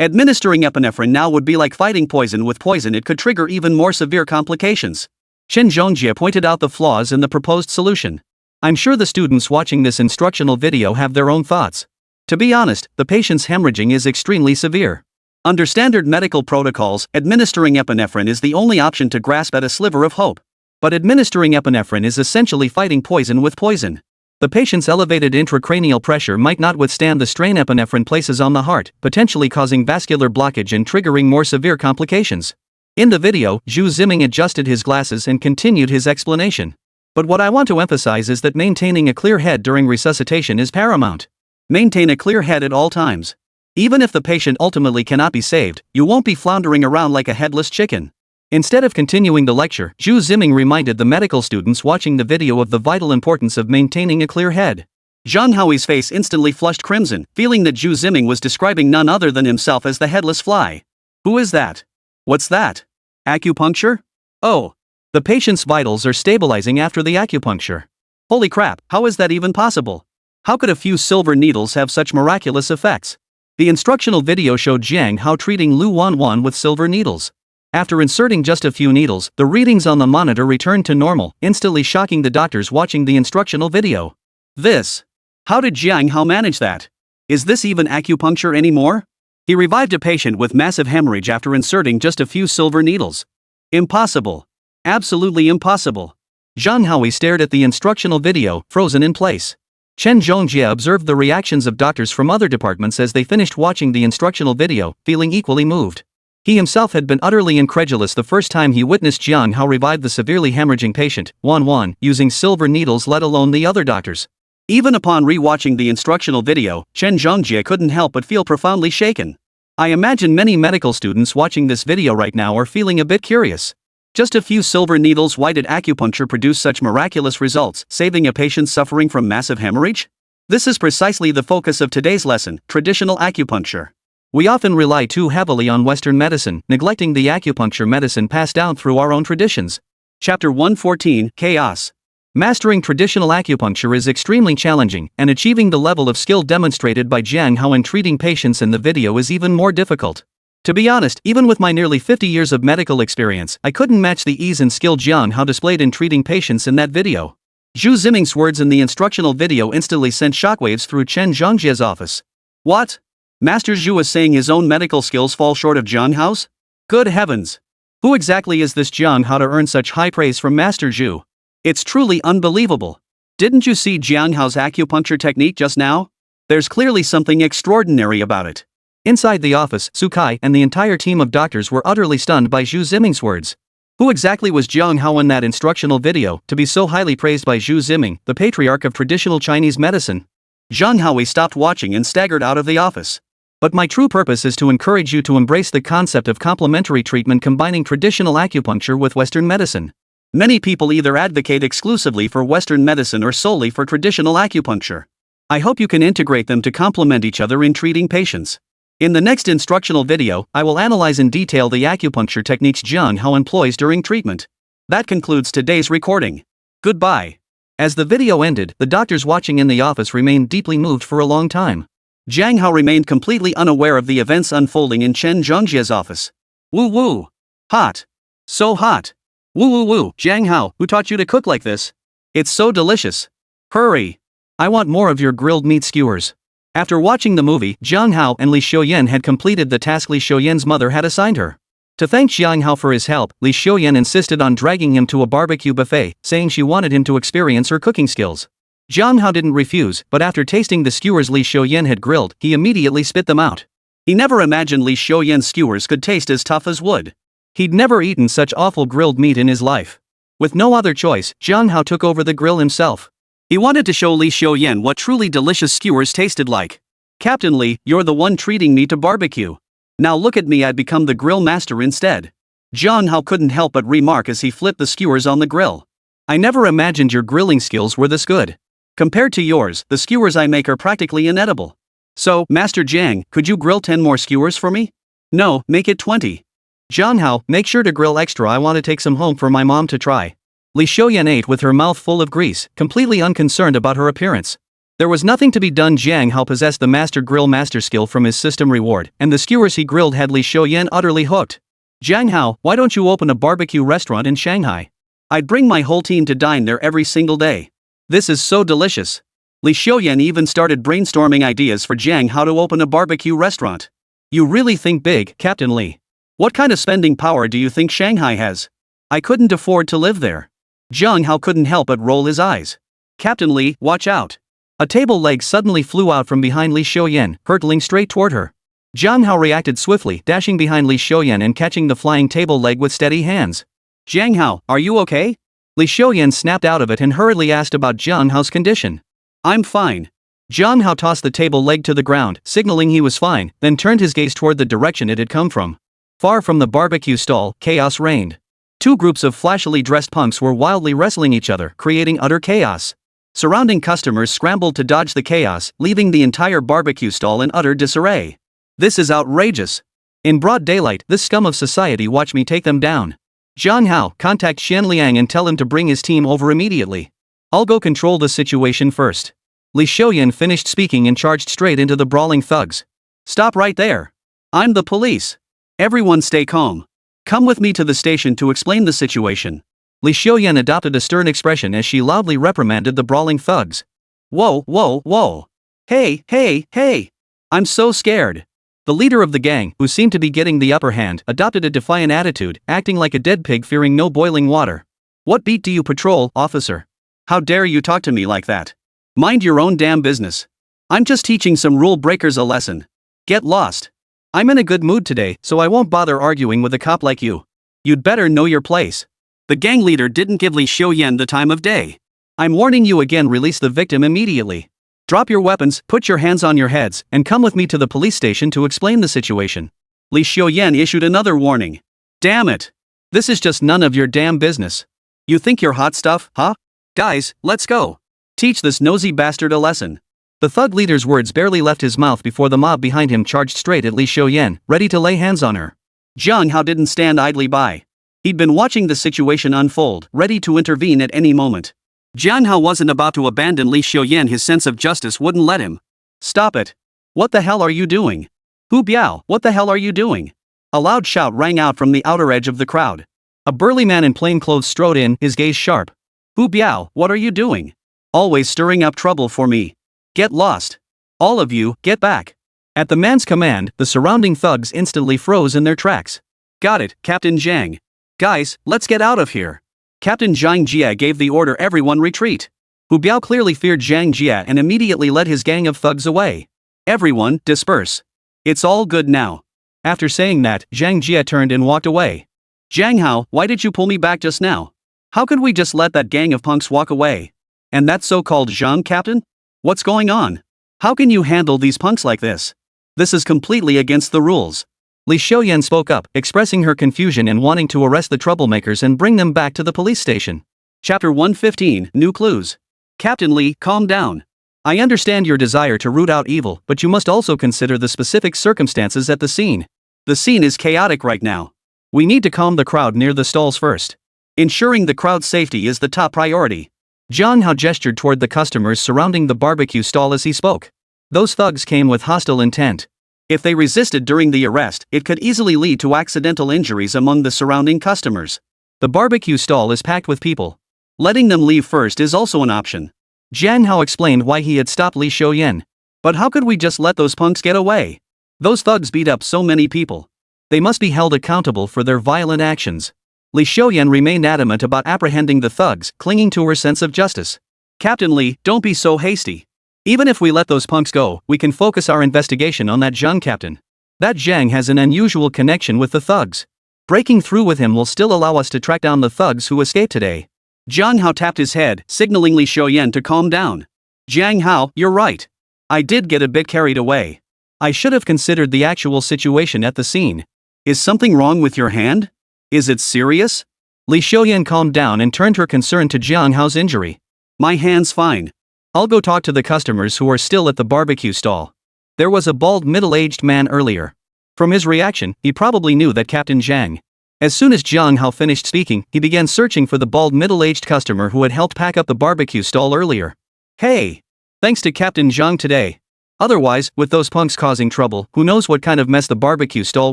Administering epinephrine now would be like fighting poison with poison, it could trigger even more severe complications. Chen Zhongjie pointed out the flaws in the proposed solution. I'm sure the students watching this instructional video have their own thoughts. To be honest, the patient's hemorrhaging is extremely severe. Under standard medical protocols, administering epinephrine is the only option to grasp at a sliver of hope. But administering epinephrine is essentially fighting poison with poison. The patient's elevated intracranial pressure might not withstand the strain epinephrine places on the heart, potentially causing vascular blockage and triggering more severe complications. In the video, Zhu Ziming adjusted his glasses and continued his explanation. But what I want to emphasize is that maintaining a clear head during resuscitation is paramount. Maintain a clear head at all times. Even if the patient ultimately cannot be saved, you won't be floundering around like a headless chicken. Instead of continuing the lecture, Zhu Ziming reminded the medical students watching the video of the vital importance of maintaining a clear head. Jiang Hao's face instantly flushed crimson, feeling that Zhu Ziming was describing none other than himself as the headless fly. Who is that? What's that? Acupuncture? Oh. The patient's vitals are stabilizing after the acupuncture. Holy crap, how is that even possible? How could a few silver needles have such miraculous effects? The instructional video showed Jiang Hao treating Lu Wanwan with silver needles. After inserting just a few needles, the readings on the monitor returned to normal, instantly shocking the doctors watching the instructional video. How did Jiang Hao manage that? Is this even acupuncture anymore? He revived a patient with massive hemorrhage after inserting just a few silver needles. Impossible. Absolutely impossible. Jiang Hao stared at the instructional video, frozen in place. Chen Zhongjie observed the reactions of doctors from other departments as they finished watching the instructional video, feeling equally moved. He himself had been utterly incredulous the first time he witnessed Jiang Hao revive the severely hemorrhaging patient, Wanwan, using silver needles, let alone the other doctors. Even upon re-watching the instructional video, Chen Zhongjie couldn't help but feel profoundly shaken. I imagine many medical students watching this video right now are feeling a bit curious. Just a few silver needles, why did acupuncture produce such miraculous results, saving a patient suffering from massive hemorrhage? This is precisely the focus of today's lesson, traditional acupuncture. We often rely too heavily on Western medicine, neglecting the acupuncture medicine passed down through our own traditions. Chapter 114, Chaos. Mastering traditional acupuncture is extremely challenging, and achieving the level of skill demonstrated by Jiang Hao in treating patients in the video is even more difficult. To be honest, even with my nearly 50 years of medical experience, I couldn't match the ease and skill Jiang Hao displayed in treating patients in that video. Zhu Ziming's words in the instructional video instantly sent shockwaves through Chen Zhongjie's office. What? Master Zhu is saying his own medical skills fall short of Jiang Hao's? Good heavens! Who exactly is this Jiang Hao to earn such high praise from Master Zhu? It's truly unbelievable. Didn't you see Jiang Hao's acupuncture technique just now? There's clearly something extraordinary about it. Inside the office, Su Kai and the entire team of doctors were utterly stunned by Zhu Ziming's words. Who exactly was Jiang Hao in that instructional video to be so highly praised by Zhu Ziming, the patriarch of traditional Chinese medicine? Jiang Hao stopped watching and staggered out of the office. But my true purpose is to encourage you to embrace the concept of complementary treatment combining traditional acupuncture with Western medicine. Many people either advocate exclusively for Western medicine or solely for traditional acupuncture. I hope you can integrate them to complement each other in treating patients. In the next instructional video, I will analyze in detail the acupuncture techniques Jiang Hao employs during treatment. That concludes today's recording. Goodbye. As the video ended, the doctors watching in the office remained deeply moved for a long time. Jiang Hao remained completely unaware of the events unfolding in Chen Zhongjie's office. Woo woo. Hot. So hot. Woo woo woo. Jiang Hao, who taught you to cook like this? It's so delicious. Hurry. I want more of your grilled meat skewers. After watching the movie, Jiang Hao and Li Xiuyan had completed the task Li Xiuyan's mother had assigned her. To thank Jiang Hao for his help, Li Xiuyan insisted on dragging him to a barbecue buffet, saying she wanted him to experience her cooking skills. Jiang Hao didn't refuse, but after tasting the skewers Li Xiuyan had grilled, he immediately spit them out. He never imagined Li Xiuyan's skewers could taste as tough as wood. He'd never eaten such awful grilled meat in his life. With no other choice, Jiang Hao took over the grill himself. He wanted to show Li Xiuyan what truly delicious skewers tasted like. Captain Li, you're the one treating me to barbecue. Now look at me, I'd become the grill master instead. Jiang Hao couldn't help but remark as he flipped the skewers on the grill. I never imagined your grilling skills were this good. Compared to yours, the skewers I make are practically inedible. So, Master Jiang, could you grill 10 more skewers for me? No, make it 20. Jiang Hao, make sure to grill extra, I want to take some home for my mom to try. Li Xiuyan ate with her mouth full of grease, completely unconcerned about her appearance. There was nothing to be done. Jiang Hao possessed the master grill master skill from his system reward, and the skewers he grilled had Li Xiuyan utterly hooked. Jiang Hao, why don't you open a barbecue restaurant in Shanghai? I'd bring my whole team to dine there every single day. This is so delicious. Li Xiuyan even started brainstorming ideas for Jiang Hao to open a barbecue restaurant. You really think big, Captain Li. What kind of spending power do you think Shanghai has? I couldn't afford to live there. Jiang Hao couldn't help but roll his eyes. Captain Li, watch out. A table leg suddenly flew out from behind Li Xiuyan, hurtling straight toward her. Jiang Hao reacted swiftly, dashing behind Li Xiuyan and catching the flying table leg with steady hands. Jiang Hao, are you okay? Li Xiuyan snapped out of it and hurriedly asked about Jiang Hao's condition. I'm fine. Jiang Hao tossed the table leg to the ground, signaling he was fine, then turned his gaze toward the direction it had come from. Far from the barbecue stall, chaos reigned. Two groups of flashily dressed punks were wildly wrestling each other, creating utter chaos. Surrounding customers scrambled to dodge the chaos, leaving the entire barbecue stall in utter disarray. This is outrageous. In broad daylight, this scum of society, watch me take them down. Jiang Hao, contact Xian Liang and tell him to bring his team over immediately. I'll go control the situation first. Li Xiuyan finished speaking and charged straight into the brawling thugs. Stop right there. I'm the police. Everyone stay calm. Come with me to the station to explain the situation. Li Xiuyan adopted a stern expression as she loudly reprimanded the brawling thugs. Whoa, whoa, whoa. Hey, hey, hey. I'm so scared. The leader of the gang, who seemed to be getting the upper hand, adopted a defiant attitude, acting like a dead pig fearing no boiling water. What beat do you patrol, officer? How dare you talk to me like that? Mind your own damn business. I'm just teaching some rule breakers a lesson. Get lost. I'm in a good mood today, so I won't bother arguing with a cop like you. You'd better know your place. The gang leader didn't give Li Xiuyan the time of day. I'm warning you again, release the victim immediately. Drop your weapons, put your hands on your heads, and come with me to the police station to explain the situation. Li Xiuyan issued another warning. Damn it. This is just none of your damn business. You think you're hot stuff, huh? Guys, let's go. Teach this nosy bastard a lesson. The thug leader's words barely left his mouth before the mob behind him charged straight at Li Xiuyan, ready to lay hands on her. Jiang Hao didn't stand idly by. He'd been watching the situation unfold, ready to intervene at any moment. Jiang Hao wasn't about to abandon Li Xiuyan, his sense of justice wouldn't let him. Stop it. What the hell are you doing? Hu Biao, what the hell are you doing? A loud shout rang out from the outer edge of the crowd. A burly man in plain clothes strode in, his gaze sharp. Hu Biao, what are you doing? Always stirring up trouble for me. Get lost. All of you, get back. At the man's command, the surrounding thugs instantly froze in their tracks. Got it, Captain Jiang. Guys, let's get out of here. Captain Jiang Jia gave the order, everyone retreat. Hu Biao clearly feared Jiang Jia and immediately led his gang of thugs away. Everyone, disperse. It's all good now. After saying that, Jiang Jia turned and walked away. Jiang Hao, why did you pull me back just now? How could we just let that gang of punks walk away? And that so-called Zhang captain? What's going on? How can you handle these punks like this? This is completely against the rules. Li Xiuyan spoke up, expressing her confusion and wanting to arrest the troublemakers and bring them back to the police station. Chapter 115, New Clues. Captain Li, calm down. I understand your desire to root out evil, but you must also consider the specific circumstances at the scene. The scene is chaotic right now. We need to calm the crowd near the stalls first. Ensuring the crowd's safety is the top priority. Jiang Hao gestured toward the customers surrounding the barbecue stall as he spoke. Those thugs came with hostile intent. If they resisted during the arrest, it could easily lead to accidental injuries among the surrounding customers. The barbecue stall is packed with people. Letting them leave first is also an option. Jiang Hao explained why he had stopped Li Xiuyan. But how could we just let those punks get away? Those thugs beat up so many people. They must be held accountable for their violent actions. Li Xiuyan remained adamant about apprehending the thugs, clinging to her sense of justice. Captain Li, don't be so hasty. Even if we let those punks go, we can focus our investigation on that Zhang captain. That Zhang has an unusual connection with the thugs. Breaking through with him will still allow us to track down the thugs who escaped today. Jiang Hao tapped his head, signaling Li Xiuyan to calm down. Jiang Hao, you're right. I did get a bit carried away. I should have considered the actual situation at the scene. Is something wrong with your hand? Is it serious? Li Xiuyan calmed down and turned her concern to Jiang Hao's injury. My hand's fine. I'll go talk to the customers who are still at the barbecue stall. There was a bald middle-aged man earlier. From his reaction, he probably knew that Captain Jiang. As soon as Jiang Hao finished speaking, he began searching for the bald middle-aged customer who had helped pack up the barbecue stall earlier. Hey! Thanks to Captain Jiang today. Otherwise, with those punks causing trouble, who knows what kind of mess the barbecue stall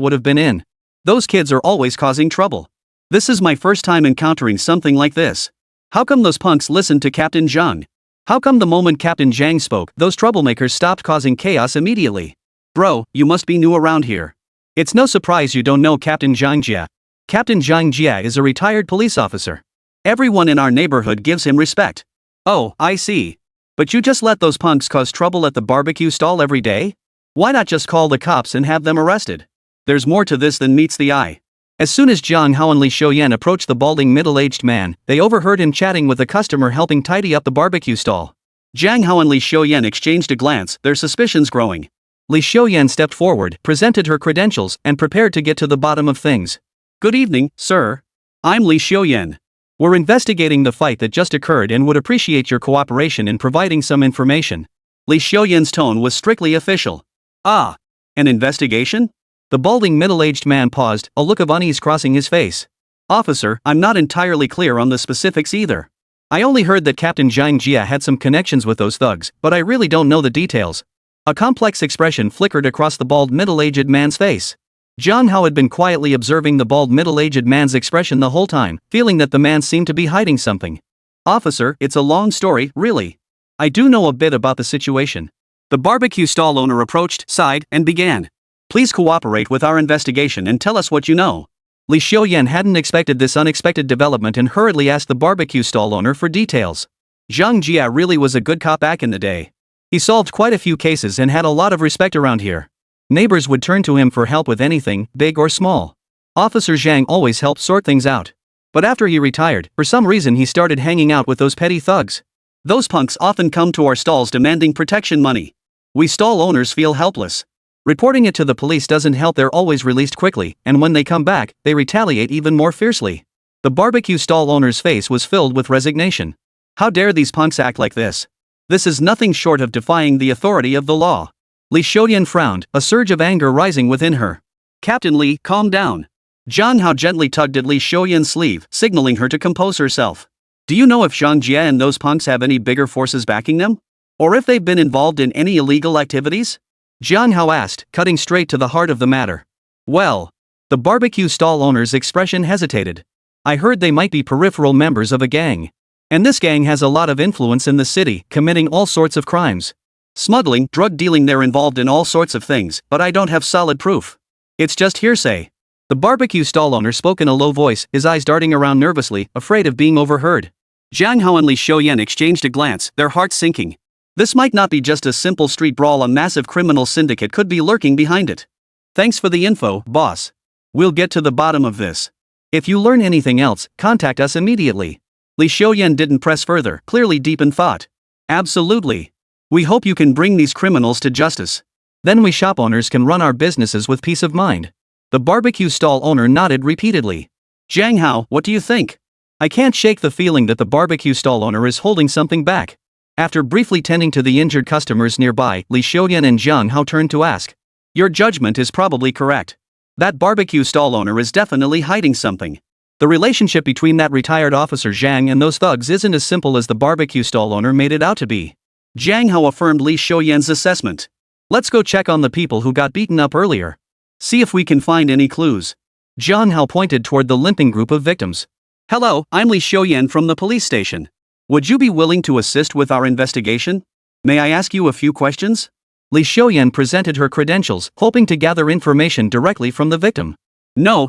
would have been in. Those kids are always causing trouble. This is my first time encountering something like this. How come those punks listened to Captain Jiang? How come the moment Captain Jiang spoke, those troublemakers stopped causing chaos immediately? Bro, you must be new around here. It's no surprise you don't know Captain Jiang Jia. Captain Jiang Jia is a retired police officer. Everyone in our neighborhood gives him respect. Oh, I see. But you just let those punks cause trouble at the barbecue stall every day? Why not just call the cops and have them arrested? There's more to this than meets the eye. As soon as Jiang Hao and Li Xiuyan approached the balding middle-aged man, they overheard him chatting with a customer helping tidy up the barbecue stall. Jiang Hao and Li Xiuyan exchanged a glance, their suspicions growing. Li Xiuyan stepped forward, presented her credentials, and prepared to get to the bottom of things. Good evening, sir. I'm Li Xiuyan. We're investigating the fight that just occurred and would appreciate your cooperation in providing some information. Li Xiuyan's tone was strictly official. Ah, an investigation? The balding middle-aged man paused, a look of unease crossing his face. Officer, I'm not entirely clear on the specifics either. I only heard that Captain Jiang Jia had some connections with those thugs, but I really don't know the details. A complex expression flickered across the bald middle-aged man's face. Jiang Hao had been quietly observing the bald middle-aged man's expression the whole time, feeling that the man seemed to be hiding something. Officer, it's a long story, really. I do know a bit about the situation. The barbecue stall owner approached, sighed, and began. Please cooperate with our investigation and tell us what you know. Li Xiuyan hadn't expected this unexpected development and hurriedly asked the barbecue stall owner for details. Jiang Jia really was a good cop back in the day. He solved quite a few cases and had a lot of respect around here. Neighbors would turn to him for help with anything, big or small. Officer Zhang always helped sort things out. But after he retired, for some reason he started hanging out with those petty thugs. Those punks often come to our stalls demanding protection money. We stall owners feel helpless. Reporting it to the police doesn't help. They're always released quickly, and when they come back, they retaliate even more fiercely. The barbecue stall owner's face was filled with resignation. How dare these punks act like this? This is nothing short of defying the authority of the law. Li Xiuyan frowned, a surge of anger rising within her. Captain Li, calm down. Jiang Hao gently tugged at Li Xiuyan's sleeve, signaling her to compose herself. Do you know if Jiang Jia and those punks have any bigger forces backing them? Or if they've been involved in any illegal activities? Jiang Hao asked, cutting straight to the heart of the matter. Well, the barbecue stall owner's expression hesitated. I heard they might be peripheral members of a gang. And this gang has a lot of influence in the city, committing all sorts of crimes. Smuggling, drug dealing, they're involved in all sorts of things, but I don't have solid proof. It's just hearsay. The barbecue stall owner spoke in a low voice, his eyes darting around nervously, afraid of being overheard. Jiang Hao and Li Xiuyan exchanged a glance, their hearts sinking. This might not be just a simple street brawl, a massive criminal syndicate could be lurking behind it. Thanks for the info, boss. We'll get to the bottom of this. If you learn anything else, contact us immediately. Li Xiuyan didn't press further, clearly deep in thought. Absolutely. We hope you can bring these criminals to justice. Then we shop owners can run our businesses with peace of mind. The barbecue stall owner nodded repeatedly. Jiang Hao, what do you think? I can't shake the feeling that the barbecue stall owner is holding something back. After briefly tending to the injured customers nearby, Li Xiuyan and Jiang Hao turned to ask. Your judgment is probably correct. That barbecue stall owner is definitely hiding something. The relationship between that retired officer Zhang and those thugs isn't as simple as the barbecue stall owner made it out to be. Jiang Hao affirmed Li Xiuyan's assessment. Let's go check on the people who got beaten up earlier. See if we can find any clues. Jiang Hao pointed toward the limping group of victims. Hello, I'm Li Xiuyan from the police station. Would you be willing to assist with our investigation? May I ask you a few questions? Li Xiuyan presented her credentials, hoping to gather information directly from the victim. No.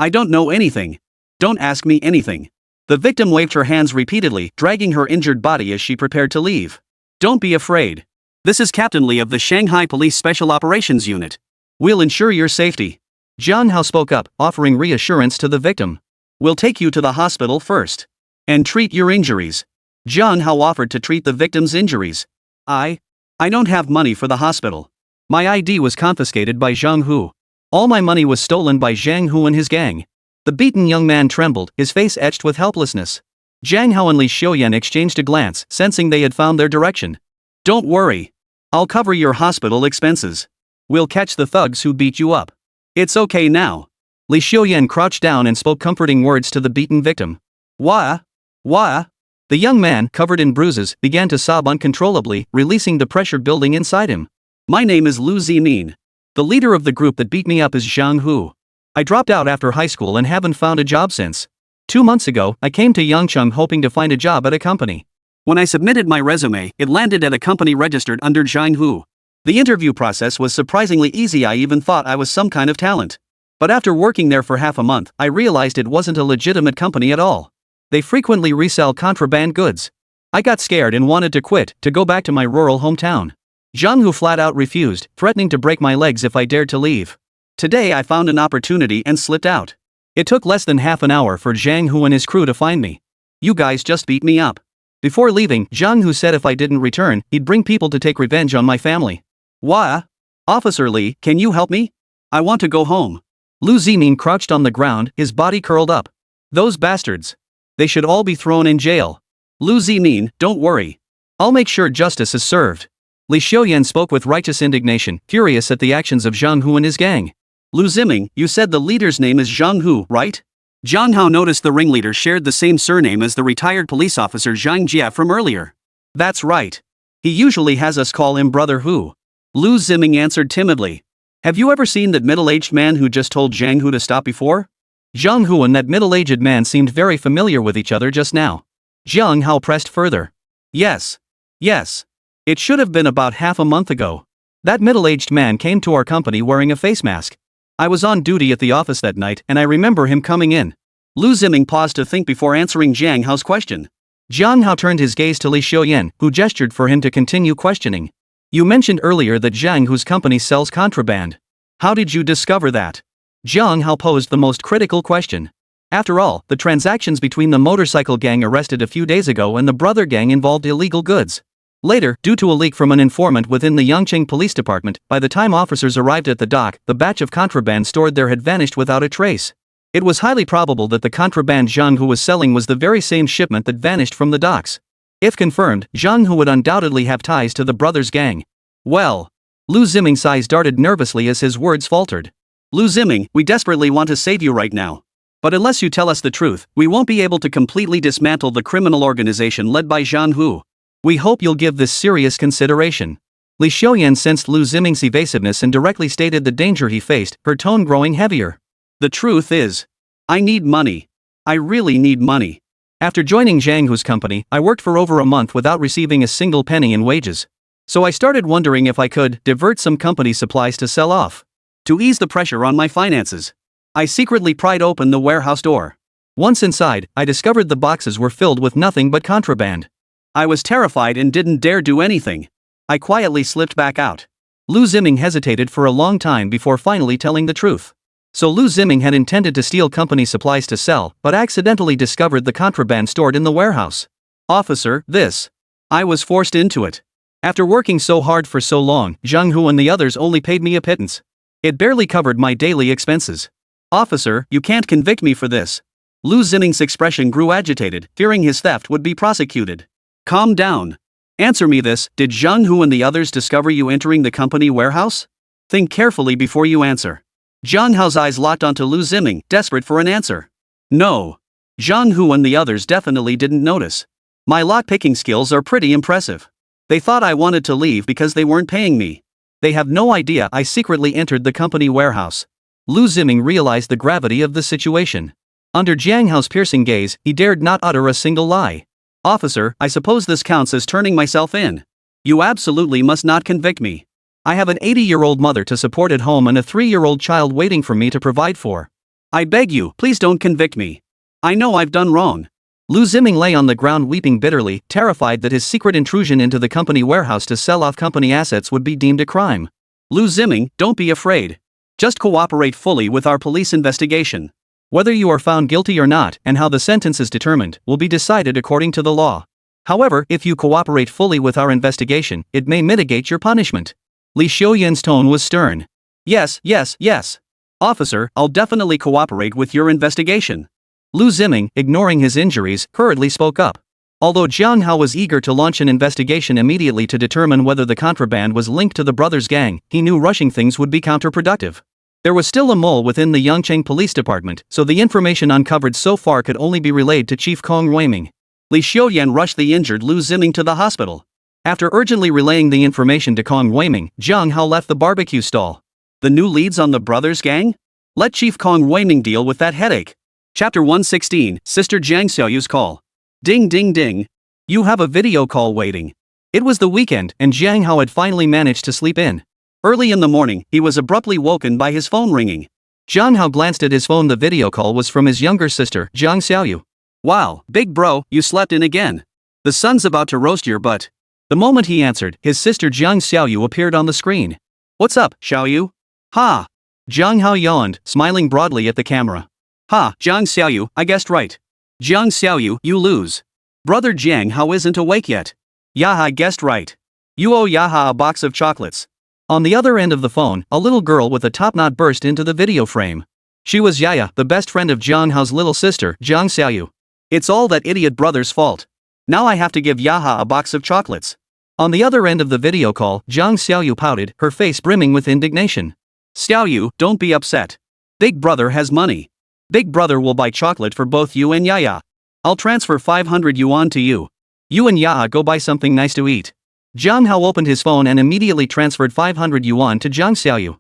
I don't know anything. Don't ask me anything. The victim waved her hands repeatedly, dragging her injured body as she prepared to leave. Don't be afraid. This is Captain Li of the Shanghai Police Special Operations Unit. We'll ensure your safety. Jiang Hao spoke up, offering reassurance to the victim. We'll take you to the hospital first. And treat your injuries. Jiang Hao offered to treat the victim's injuries. I don't have money for the hospital. My ID was confiscated by Zhang Hu. All my money was stolen by Zhang Hu and his gang. The beaten young man trembled, his face etched with helplessness. Jiang Hao and Li Xiuyan exchanged a glance, sensing they had found their direction. Don't worry. I'll cover your hospital expenses. We'll catch the thugs who beat you up. It's okay now. Li Xiuyan crouched down and spoke comforting words to the beaten victim. Why? The young man, covered in bruises, began to sob uncontrollably, releasing the pressure building inside him. My name is Lu Zimin. The leader of the group that beat me up is Zhang Hu. I dropped out after high school and haven't found a job since. 2 months ago, I came to Yangcheng hoping to find a job at a company. When I submitted my resume, it landed at a company registered under Zhang Hu. The interview process was surprisingly easy. I even thought I was some kind of talent. But after working there for half a month, I realized it wasn't a legitimate company at all. They frequently resell contraband goods. I got scared and wanted to quit, to go back to my rural hometown. Zhang Hu flat out refused, threatening to break my legs if I dared to leave. Today I found an opportunity and slipped out. It took less than half an hour for Zhang Hu and his crew to find me. You guys just beat me up. Before leaving, Jiang Hao said if I didn't return, he'd bring people to take revenge on my family. Wha? Officer Lee, can you help me? I want to go home. Lu Zimin crouched on the ground, his body curled up. Those bastards. They should all be thrown in jail. Lu Zimin, don't worry. I'll make sure justice is served. Li Xiuyan spoke with righteous indignation, furious at the actions of Jiang Hao and his gang. Lu Zimin, you said the leader's name is Jiang Hao, right? Jiang Hao noticed the ringleader shared the same surname as the retired police officer Zhang Jia from earlier. That's right. He usually has us call him Brother Hu. Lu Zimin answered timidly. Have you ever seen that middle-aged man who just told Jiang Hao to stop before? Jiang Hao and that middle-aged man seemed very familiar with each other just now. Jiang Hao pressed further. Yes. Yes. It should have been about half a month ago. That middle-aged man came to our company wearing a face mask. I was on duty at the office that night and I remember him coming in. Lu Zimin paused to think before answering Jiang Hao's question. Jiang Hao turned his gaze to Li Xiuyan, who gestured for him to continue questioning. You mentioned earlier that Jiang Hao's company sells contraband. How did you discover that? Jiang Hao posed the most critical question. After all, the transactions between the motorcycle gang arrested a few days ago and the brother gang involved illegal goods. Later, due to a leak from an informant within the Yangqing Police Department, by the time officers arrived at the dock, the batch of contraband stored there had vanished without a trace. It was highly probable that the contraband Jiang Hao was selling was the very same shipment that vanished from the docks. If confirmed, Jiang Hao would undoubtedly have ties to the brothers' gang. Well, Lu Ziming's eyes darted nervously as his words faltered. Lu Ziming, we desperately want to save you right now. But unless you tell us the truth, we won't be able to completely dismantle the criminal organization led by Jiang Hao. We hope you'll give this serious consideration. Li Xiuyan sensed Lu Ziming's evasiveness and directly stated the danger he faced, her tone growing heavier. The truth is, I need money. I really need money. After joining Jiang Hao's company, I worked for over a month without receiving a single penny in wages. So I started wondering if I could divert some company supplies to sell off. To ease the pressure on my finances, I secretly pried open the warehouse door. Once inside, I discovered the boxes were filled with nothing but contraband. I was terrified and didn't dare do anything. I quietly slipped back out. Lu Ziming hesitated for a long time before finally telling the truth. So Lu Ziming had intended to steal company supplies to sell, but accidentally discovered the contraband stored in the warehouse. Officer, I was forced into it. After working so hard for so long, Jiang Hao and the others only paid me a pittance. It barely covered my daily expenses. Officer, you can't convict me for this. Lu Ziming's expression grew agitated, fearing his theft would be prosecuted. Calm down. Answer me this, did Jiang Hao and the others discover you entering the company warehouse? Think carefully before you answer. Jiang Hao's eyes locked onto Lu Ziming, desperate for an answer. No. Jiang Hao and the others definitely didn't notice. My lock-picking skills are pretty impressive. They thought I wanted to leave because they weren't paying me. They have no idea I secretly entered the company warehouse. Lu Ziming realized the gravity of the situation. Under Jiang Hao's piercing gaze, he dared not utter a single lie. Officer, I suppose this counts as turning myself in. You absolutely must not convict me. I have an 80-year-old mother to support at home and a 3-year-old child waiting for me to provide for. I beg you, please don't convict me. I know I've done wrong. Lu Ziming lay on the ground weeping bitterly, terrified that his secret intrusion into the company warehouse to sell off company assets would be deemed a crime. Lu Ziming, don't be afraid. Just cooperate fully with our police investigation. Whether you are found guilty or not, and how the sentence is determined, will be decided according to the law. However, if you cooperate fully with our investigation, it may mitigate your punishment. Li Xiuyan's tone was stern. Yes. Officer, I'll definitely cooperate with your investigation. Lu Ziming, ignoring his injuries, hurriedly spoke up. Although Jiang Hao was eager to launch an investigation immediately to determine whether the contraband was linked to the brothers' gang, he knew rushing things would be counterproductive. There was still a mole within the Yangqing Police Department, so the information uncovered so far could only be relayed to Chief Kong Weiming. Li Xiuyan rushed the injured Lu Ziming to the hospital. After urgently relaying the information to Kong Weiming, Jiang Hao left the barbecue stall. The new leads on the brothers' gang? Let Chief Kong Weiming deal with that headache. Chapter 116, Sister Jiang Xiaoyu's call. Ding ding ding. You have a video call waiting. It was the weekend, and Jiang Hao had finally managed to sleep in. Early in the morning, he was abruptly woken by his phone ringing. Jiang Hao glanced at his phone. The video call was from his younger sister, Jiang Xiaoyu. Wow, big bro, you slept in again. The sun's about to roast your butt. The moment he answered, his sister Jiang Xiaoyu appeared on the screen. What's up, Xiaoyu? Ha! Jiang Hao yawned, smiling broadly at the camera. Ha, Jiang Xiaoyu, I guessed right. Jiang Xiaoyu, you lose. Brother Jiang Hao isn't awake yet. Yaha guessed right. You owe Yaha a box of chocolates. On the other end of the phone, a little girl with a top knot burst into the video frame. She was Yaya, the best friend of Jiang Hao's little sister, Jiang Xiaoyu. It's all that idiot brother's fault. Now I have to give Yaha a box of chocolates. On the other end of the video call, Jiang Xiaoyu pouted, her face brimming with indignation. Xiaoyu, don't be upset. Big brother has money. Big brother will buy chocolate for both you and Yaya. I'll transfer 500 yuan to you. You and Yaya go buy something nice to eat. Jiang Hao opened his phone and immediately transferred 500 yuan to Jiang Xiaoyu.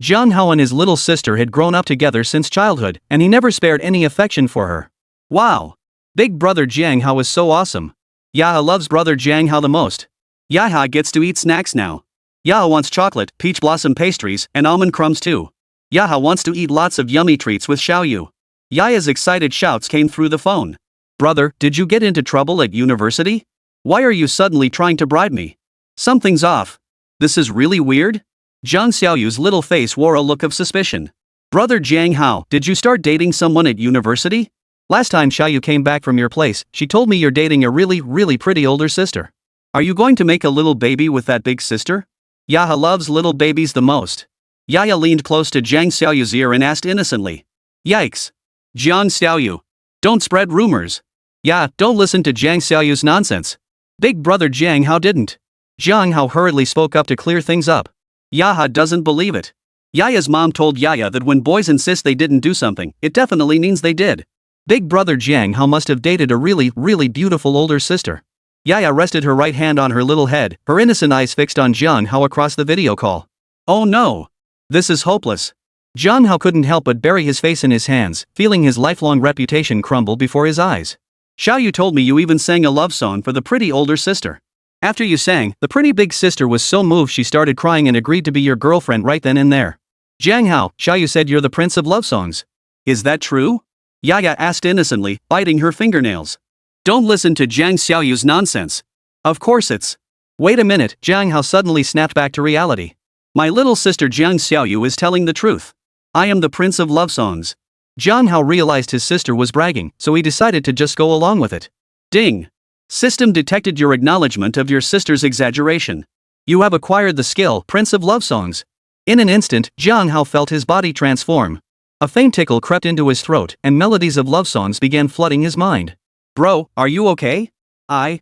Jiang Hao and his little sister had grown up together since childhood, and he never spared any affection for her. Wow! Big brother Jiang Hao is so awesome. Yaya loves brother Jiang Hao the most. Yaya gets to eat snacks now. Yaya wants chocolate, peach blossom pastries, and almond crumbs too. Yaya wants to eat lots of yummy treats with Xiaoyu. Yaya's excited shouts came through the phone. Brother, did you get into trouble at university? Why are you suddenly trying to bribe me? Something's off. This is really weird? Jiang Xiaoyu's little face wore a look of suspicion. Brother Jiang Hao, did you start dating someone at university? Last time Xiaoyu came back from your place, she told me you're dating a really pretty older sister. Are you going to make a little baby with that big sister? Yaya loves little babies the most. Yaya leaned close to Jiang Xiaoyu's ear and asked innocently. Yikes. Jiang Xiaoyu. Don't spread rumors. Yeah, don't listen to Jiang Xiaoyu's nonsense. Big brother Jiang Hao didn't. Jiang Hao hurriedly spoke up to clear things up. Yaya doesn't believe it. Yaya's mom told Yaya that when boys insist they didn't do something, it definitely means they did. Big brother Jiang Hao must have dated a really beautiful older sister. Yaya rested her right hand on her little head, her innocent eyes fixed on Jiang Hao across the video call. Oh no! This is hopeless. Jiang Hao couldn't help but bury his face in his hands, feeling his lifelong reputation crumble before his eyes. Xiaoyu told me you even sang a love song for the pretty older sister. After you sang, the pretty big sister was so moved she started crying and agreed to be your girlfriend right then and there. Jiang Hao, Xiaoyu said you're the prince of love songs. Is that true? Yaya asked innocently, biting her fingernails. Don't listen to Jiang Xiaoyu's nonsense. Of course it's. Wait a minute, Jiang Hao suddenly snapped back to reality. My little sister Jiang Xiaoyu is telling the truth. I am the prince of love songs. Jiang Hao realized his sister was bragging, so he decided to just go along with it. Ding! System detected your acknowledgement of your sister's exaggeration. You have acquired the skill, Prince of Love Songs. In an instant, Jiang Hao felt his body transform. A faint tickle crept into his throat, and melodies of love songs began flooding his mind. Bro, are you okay? I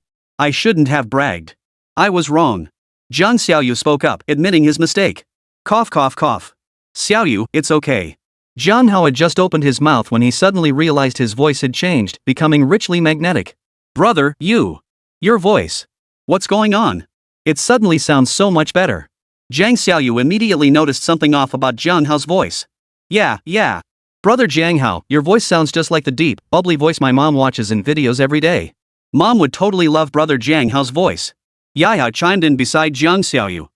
shouldn't have bragged. I was wrong. Jiang Xiaoyu spoke up, admitting his mistake. Cough cough cough. Xiaoyu, it's okay. Jiang Hao had just opened his mouth when he suddenly realized his voice had changed, becoming richly magnetic. Brother, your voice. What's going on? It suddenly sounds so much better. Jiang Xiaoyu immediately noticed something off about Jiang Hao's voice. Yeah. Brother Jiang Hao, your voice sounds just like the deep, bubbly voice my mom watches in videos every day. Mom would totally love brother Jiang Hao's voice. Yaya chimed in beside Jiang Xiaoyu.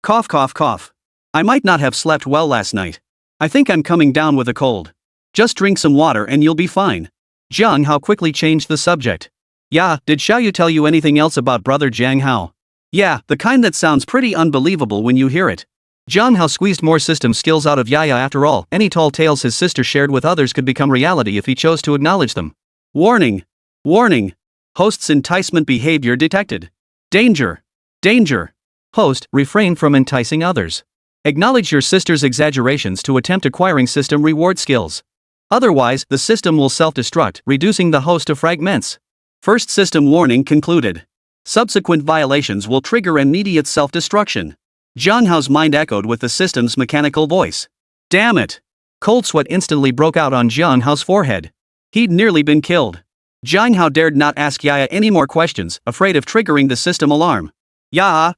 Cough cough cough. I might not have slept well last night. I think I'm coming down with a cold. Just drink some water and you'll be fine. Jiang Hao quickly changed the subject. Yeah, did Xiaoyu tell you anything else about brother Jiang Hao? Yeah, the kind that sounds pretty unbelievable when you hear it. Jiang Hao squeezed more system skills out of Yaya. After all, any tall tales his sister shared with others could become reality if he chose to acknowledge them. Warning! Warning! Host's enticement behavior detected. Danger! Danger! Host, refrain from enticing others. Acknowledge your sister's exaggerations to attempt acquiring system reward skills. Otherwise, the system will self-destruct, reducing the host to fragments. First system warning concluded. Subsequent violations will trigger immediate self-destruction. Jiang Hao's mind echoed with the system's mechanical voice. Damn it! Cold sweat instantly broke out on Jiang Hao's forehead. He'd nearly been killed. Jiang Hao dared not ask Yaya any more questions, afraid of triggering the system alarm. Yaya.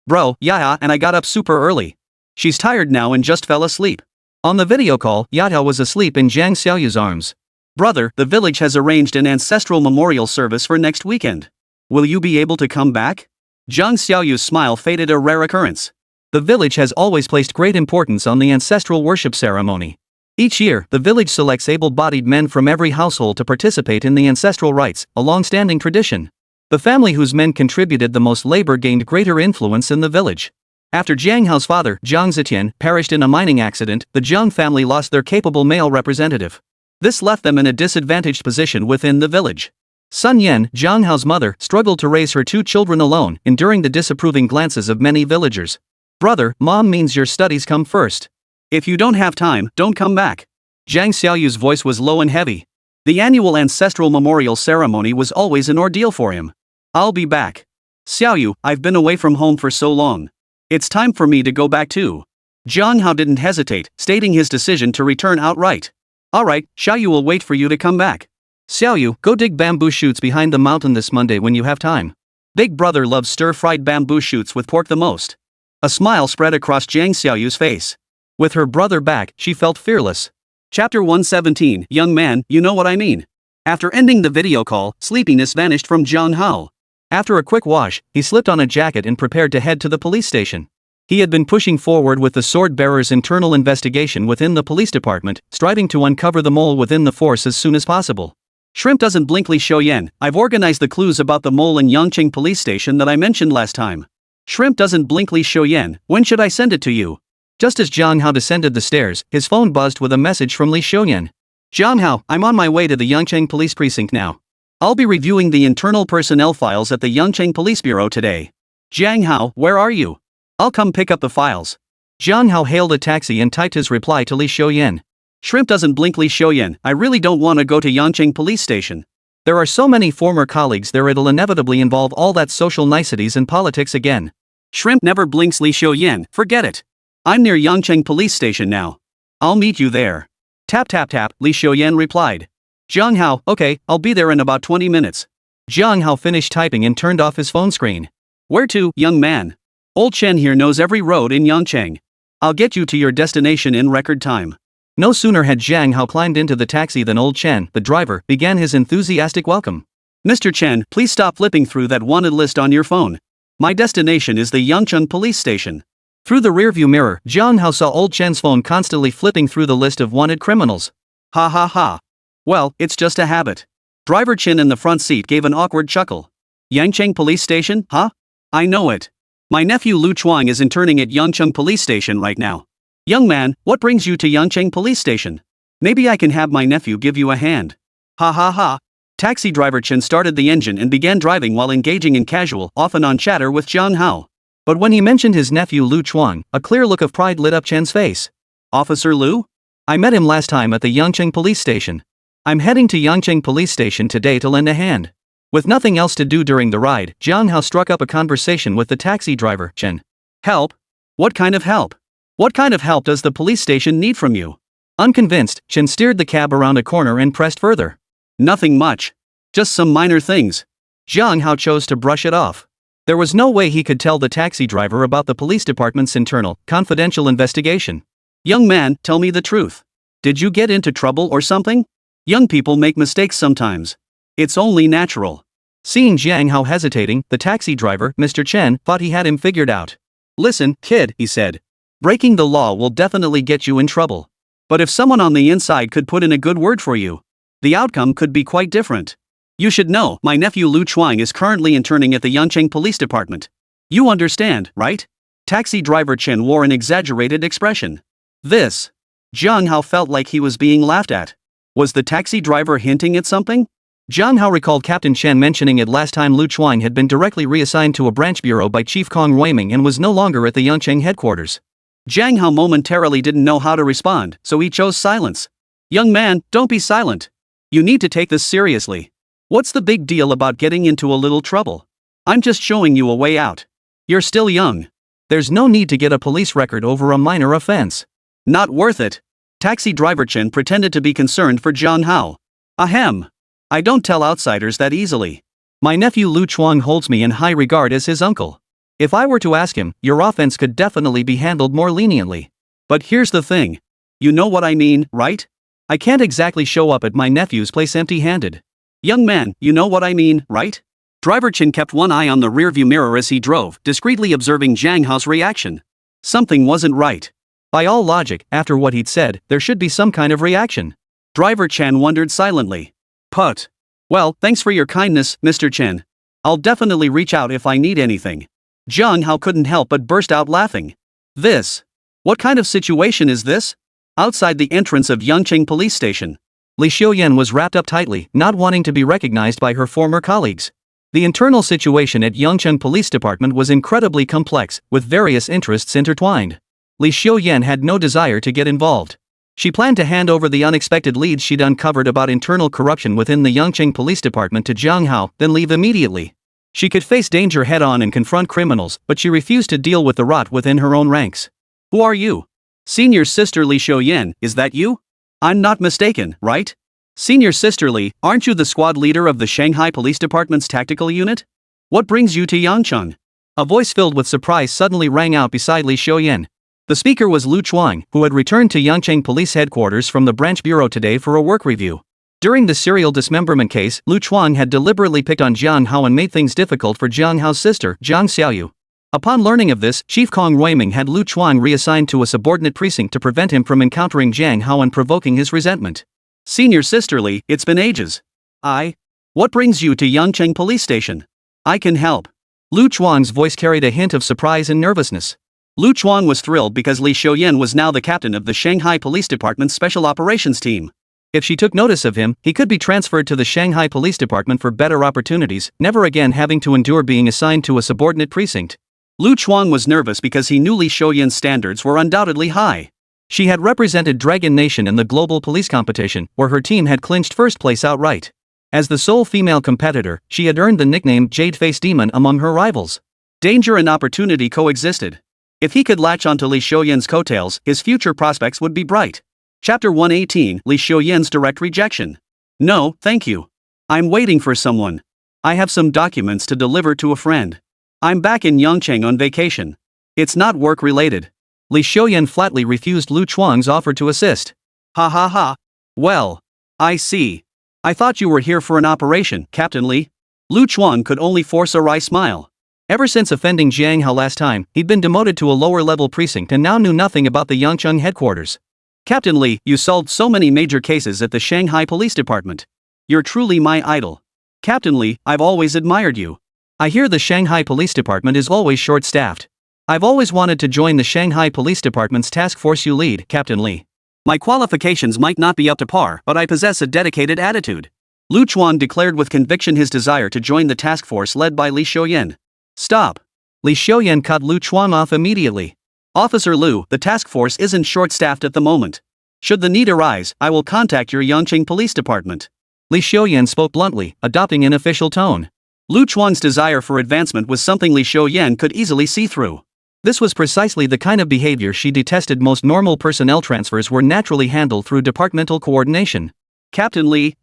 Bro, Yaya and I got up super early. She's tired now and just fell asleep. On the video call, Yaya was asleep in Jiang Xiaoyu's arms. Brother, the village has arranged an ancestral memorial service for next weekend. Will you be able to come back? Jiang Xiaoyu's smile faded, a rare occurrence. The village has always placed great importance on the ancestral worship ceremony. Each year, the village selects able-bodied men from every household to participate in the ancestral rites, a long-standing tradition. The family whose men contributed the most labor gained greater influence in the village. After Jiang Hao's father, Jiang Zetian, perished in a mining accident, the Jiang family lost their capable male representative. This left them in a disadvantaged position within the village. Sun Yen, Jiang Hao's mother, struggled to raise her 2 children alone, enduring the disapproving glances of many villagers. Brother, mom means your studies come first. If you don't have time, don't come back. Jiang Xiaoyu's voice was low and heavy. The annual ancestral memorial ceremony was always an ordeal for him. I'll be back. Xiaoyu, I've been away from home for so long. It's time for me to go back too. Jiang Hao didn't hesitate, stating his decision to return outright. Alright, Xiaoyu will wait for you to come back. Xiaoyu, go dig bamboo shoots behind the mountain this Monday when you have time. Big brother loves stir-fried bamboo shoots with pork the most. A smile spread across Jiang Xiaoyu's face. With her brother back, she felt fearless. Chapter 117, Young man, you know what I mean. After ending the video call, sleepiness vanished from Jiang Hao. After a quick wash, he slipped on a jacket and prepared to head to the police station. He had been pushing forward with the sword-bearer's internal investigation within the police department, striving to uncover the mole within the force as soon as possible. Shrimp doesn't blink Li Xiaoyan, I've organized the clues about the mole in Yangqing police station that I mentioned last time. Shrimp doesn't blink Li Xiaoyan, when should I send it to you? Just as Jiang Hao descended the stairs, his phone buzzed with a message from Li Xiaoyan. Jiang Hao, I'm on my way to the Yangqing police precinct now. I'll be reviewing the internal personnel files at the Yangqing Police Bureau today. Jiang Hao, where are you? I'll come pick up the files. Jiang Hao hailed a taxi and typed his reply to Li Xiaoyan. Shrimp doesn't blink Li Xiaoyan, I really don't want to go to Yangqing police station. There are so many former colleagues there it'll inevitably involve all that social niceties and politics again. Shrimp never blinks Li Xiaoyan, forget it. I'm near Yangqing police station now. I'll meet you there. Tap tap tap, Li Xiaoyan replied. Jiang Hao, okay, I'll be there in about 20 minutes. Jiang Hao finished typing and turned off his phone screen. Where to, young man? Old Chen here knows every road in Yangqing. I'll get you to your destination in record time. No sooner had Jiang Hao climbed into the taxi than old Chen, the driver, began his enthusiastic welcome. Mr. Chen, please stop flipping through that wanted list on your phone. My destination is the Yangqing police station. Through the rearview mirror, Jiang Hao saw old Chen's phone constantly flipping through the list of wanted criminals. Ha ha ha. Well, it's just a habit. Driver Chen in the front seat gave an awkward chuckle. Yangqing police station, huh? I know it. My nephew Lu Chuang is interning at Yangqing police station right now. Young man, what brings you to Yangqing police station? Maybe I can have my nephew give you a hand. Ha ha ha. Taxi driver Chen started the engine and began driving while engaging in casual, off-and-on chatter with Jiang Hao. But when he mentioned his nephew Lu Chuang, a clear look of pride lit up Chen's face. Officer Lu? I met him last time at the Yangqing police station. I'm heading to Yangqing police station today to lend a hand. With nothing else to do during the ride, Jiang Hao struck up a conversation with the taxi driver, Chen. Help? What kind of help? What kind of help does the police station need from you? Unconvinced, Chen steered the cab around a corner and pressed further. Nothing much. Just some minor things. Jiang Hao chose to brush it off. There was no way he could tell the taxi driver about the police department's internal, confidential investigation. Young man, tell me the truth. Did you get into trouble or something? Young people make mistakes sometimes. It's only natural. Seeing Jiang Hao hesitating, the taxi driver, Mr. Chen, thought he had him figured out. Listen, kid, he said. Breaking the law will definitely get you in trouble. But if someone on the inside could put in a good word for you, the outcome could be quite different. You should know, my nephew Lu Chuang is currently interning at the Yangqing Police Department. You understand, right? Taxi driver Chen wore an exaggerated expression. This. Jiang Hao felt like he was being laughed at. Was the taxi driver hinting at something? Jiang Hao recalled Captain Chen mentioning it last time Lu Chuang had been directly reassigned to a branch bureau by Chief Kong Ruiming and was no longer at the Yangqing headquarters. Jiang Hao momentarily didn't know how to respond, so he chose silence. Young man, don't be silent. You need to take this seriously. What's the big deal about getting into a little trouble? I'm just showing you a way out. You're still young. There's no need to get a police record over a minor offense. Not worth it. Taxi driver Chen pretended to be concerned for Jiang Hao. Ahem. I don't tell outsiders that easily. My nephew Lu Chuang holds me in high regard as his uncle. If I were to ask him, your offense could definitely be handled more leniently. But here's the thing. You know what I mean, right? I can't exactly show up at my nephew's place empty-handed. Young man, you know what I mean, right? Driver Chen kept one eye on the rearview mirror as he drove, discreetly observing Jiang Hao's reaction. Something wasn't right. By all logic, after what he'd said, there should be some kind of reaction. Driver Chen wondered silently. Put. Well, thanks for your kindness, Mr. Chen. I'll definitely reach out if I need anything. Jiang Hao couldn't help but burst out laughing. This. What kind of situation is this? Outside the entrance of Yangqing police station. Li Xiuyan was wrapped up tightly, not wanting to be recognized by her former colleagues. The internal situation at Yangcheng Police Department was incredibly complex, with various interests intertwined. Li Xiuyan had no desire to get involved. She planned to hand over the unexpected leads she'd uncovered about internal corruption within the Yangcheng Police Department to Jiang Hao, then leave immediately. She could face danger head-on and confront criminals, but she refused to deal with the rot within her own ranks. Who are you? Senior Sister Li Xiuyan, is that you? I'm not mistaken, right? Senior Sister Li, aren't you the squad leader of the Shanghai Police Department's tactical unit? What brings you to Yangcheng? A voice filled with surprise suddenly rang out beside Li Xiuyan. The speaker was Lu Chuang, who had returned to Yangcheng Police Headquarters from the branch bureau today for a work review. During the serial dismemberment case, Lu Chuang had deliberately picked on Jiang Hao and made things difficult for Jiang Hao's sister, Jiang Xiaoyu. Upon learning of this, Chief Kong Ruiming had Lu Chuang reassigned to a subordinate precinct to prevent him from encountering Jiang Hao and provoking his resentment. Senior Sister Li, it's been ages. What brings you to Yangcheng Police Station? I can help. Lu Chuang's voice carried a hint of surprise and nervousness. Lu Chuang was thrilled because Li Xiuyan was now the captain of the Shanghai Police Department's Special Operations Team. If she took notice of him, he could be transferred to the Shanghai Police Department for better opportunities, never again having to endure being assigned to a subordinate precinct. Lu Chuang was nervous because he knew Li Xiuyan's standards were undoubtedly high. She had represented Dragon Nation in the global police competition, where her team had clinched first place outright. As the sole female competitor, she had earned the nickname Jade-Faced Demon among her rivals. Danger and opportunity coexisted. If he could latch onto Li Xiuyan's coattails, his future prospects would be bright. Chapter 118, Li Xiuyan's direct rejection. No, thank you. I'm waiting for someone. I have some documents to deliver to a friend. I'm back in Yangcheng on vacation. It's not work-related. Li Xiuyan flatly refused Lu Chuang's offer to assist. Ha ha ha. Well, I see. I thought you were here for an operation, Captain Li. Lu Chuang could only force a wry smile. Ever since offending Jiang Hao last time, he'd been demoted to a lower-level precinct and now knew nothing about the Yangcheng headquarters. Captain Li, you solved so many major cases at the Shanghai Police Department. You're truly my idol. Captain Li, I've always admired you. I hear the Shanghai Police Department is always short-staffed. I've always wanted to join the Shanghai Police Department's task force you lead, Captain Li. My qualifications might not be up to par, but I possess a dedicated attitude. Lu Chuang declared with conviction his desire to join the task force led by Li Xiuyan. Stop. Li Xiuyan cut Lu Chuang off immediately. Officer Lu, the task force isn't short-staffed at the moment. Should the need arise, I will contact your Yangcheng Police Department. Li Xiuyan spoke bluntly, adopting an official tone. Lu Chuang's desire for advancement was something Li Xiuyan could easily see through. This was precisely the kind of behavior she detested. Most normal personnel transfers were naturally handled through departmental coordination. Captain Li,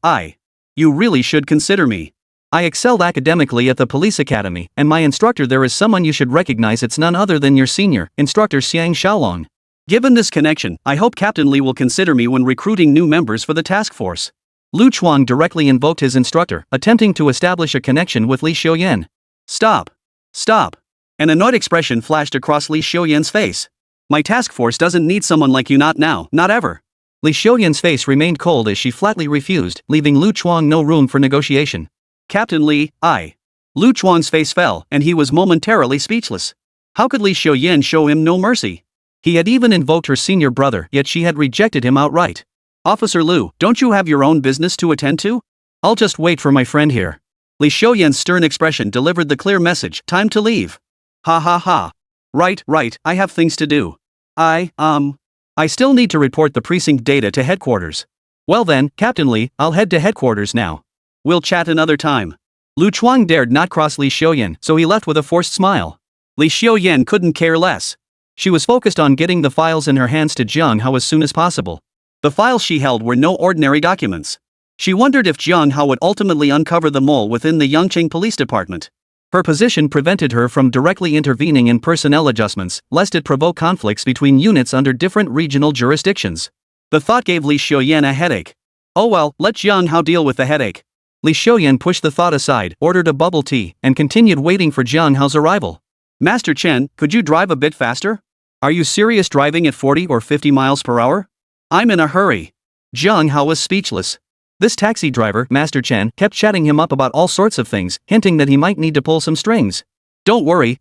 you really should consider me. I excelled academically at the police academy, and my instructor there is someone you should recognize. It's none other than your senior, Instructor Xiang Xiaolong. Given this connection, I hope Captain Li will consider me when recruiting new members for the task force. Lu Chuang directly invoked his instructor, attempting to establish a connection with Li Xiuyan. Stop. Stop. An annoyed expression flashed across Li Xiuyan's face. My task force doesn't need someone like you, not now, not ever. Li Xiuyan's face remained cold as she flatly refused, leaving Lu Chuang no room for negotiation. Captain Li, Lu Chuang's face fell, and he was momentarily speechless. How could Li Xiuyan show him no mercy? He had even invoked her senior brother, yet she had rejected him outright. Officer Lu, don't you have your own business to attend to? I'll just wait for my friend here. Li Xiuyan's stern expression delivered the clear message, time to leave. Ha ha ha. Right, I have things to do. I still need to report the precinct data to headquarters. Well then, Captain Li, I'll head to headquarters now. We'll chat another time. Lu Chuang dared not cross Li Xiuyan, so he left with a forced smile. Li Xiuyan couldn't care less. She was focused on getting the files in her hands to Jiang Hao as soon as possible. The files she held were no ordinary documents. She wondered if Jiang Hao would ultimately uncover the mole within the Yangcheng Police Department. Her position prevented her from directly intervening in personnel adjustments, lest it provoke conflicts between units under different regional jurisdictions. The thought gave Li Xiuyan a headache. Oh well, let Jiang Hao deal with the headache. Li Xiuyan pushed the thought aside, ordered a bubble tea, and continued waiting for Jiang Hao's arrival. Master Chen, could you drive a bit faster? Are you serious driving at 40 or 50 miles per hour? I'm in a hurry. Jiang Hao was speechless. This taxi driver, Master Chen, kept chatting him up about all sorts of things, hinting that he might need to pull some strings. Don't worry.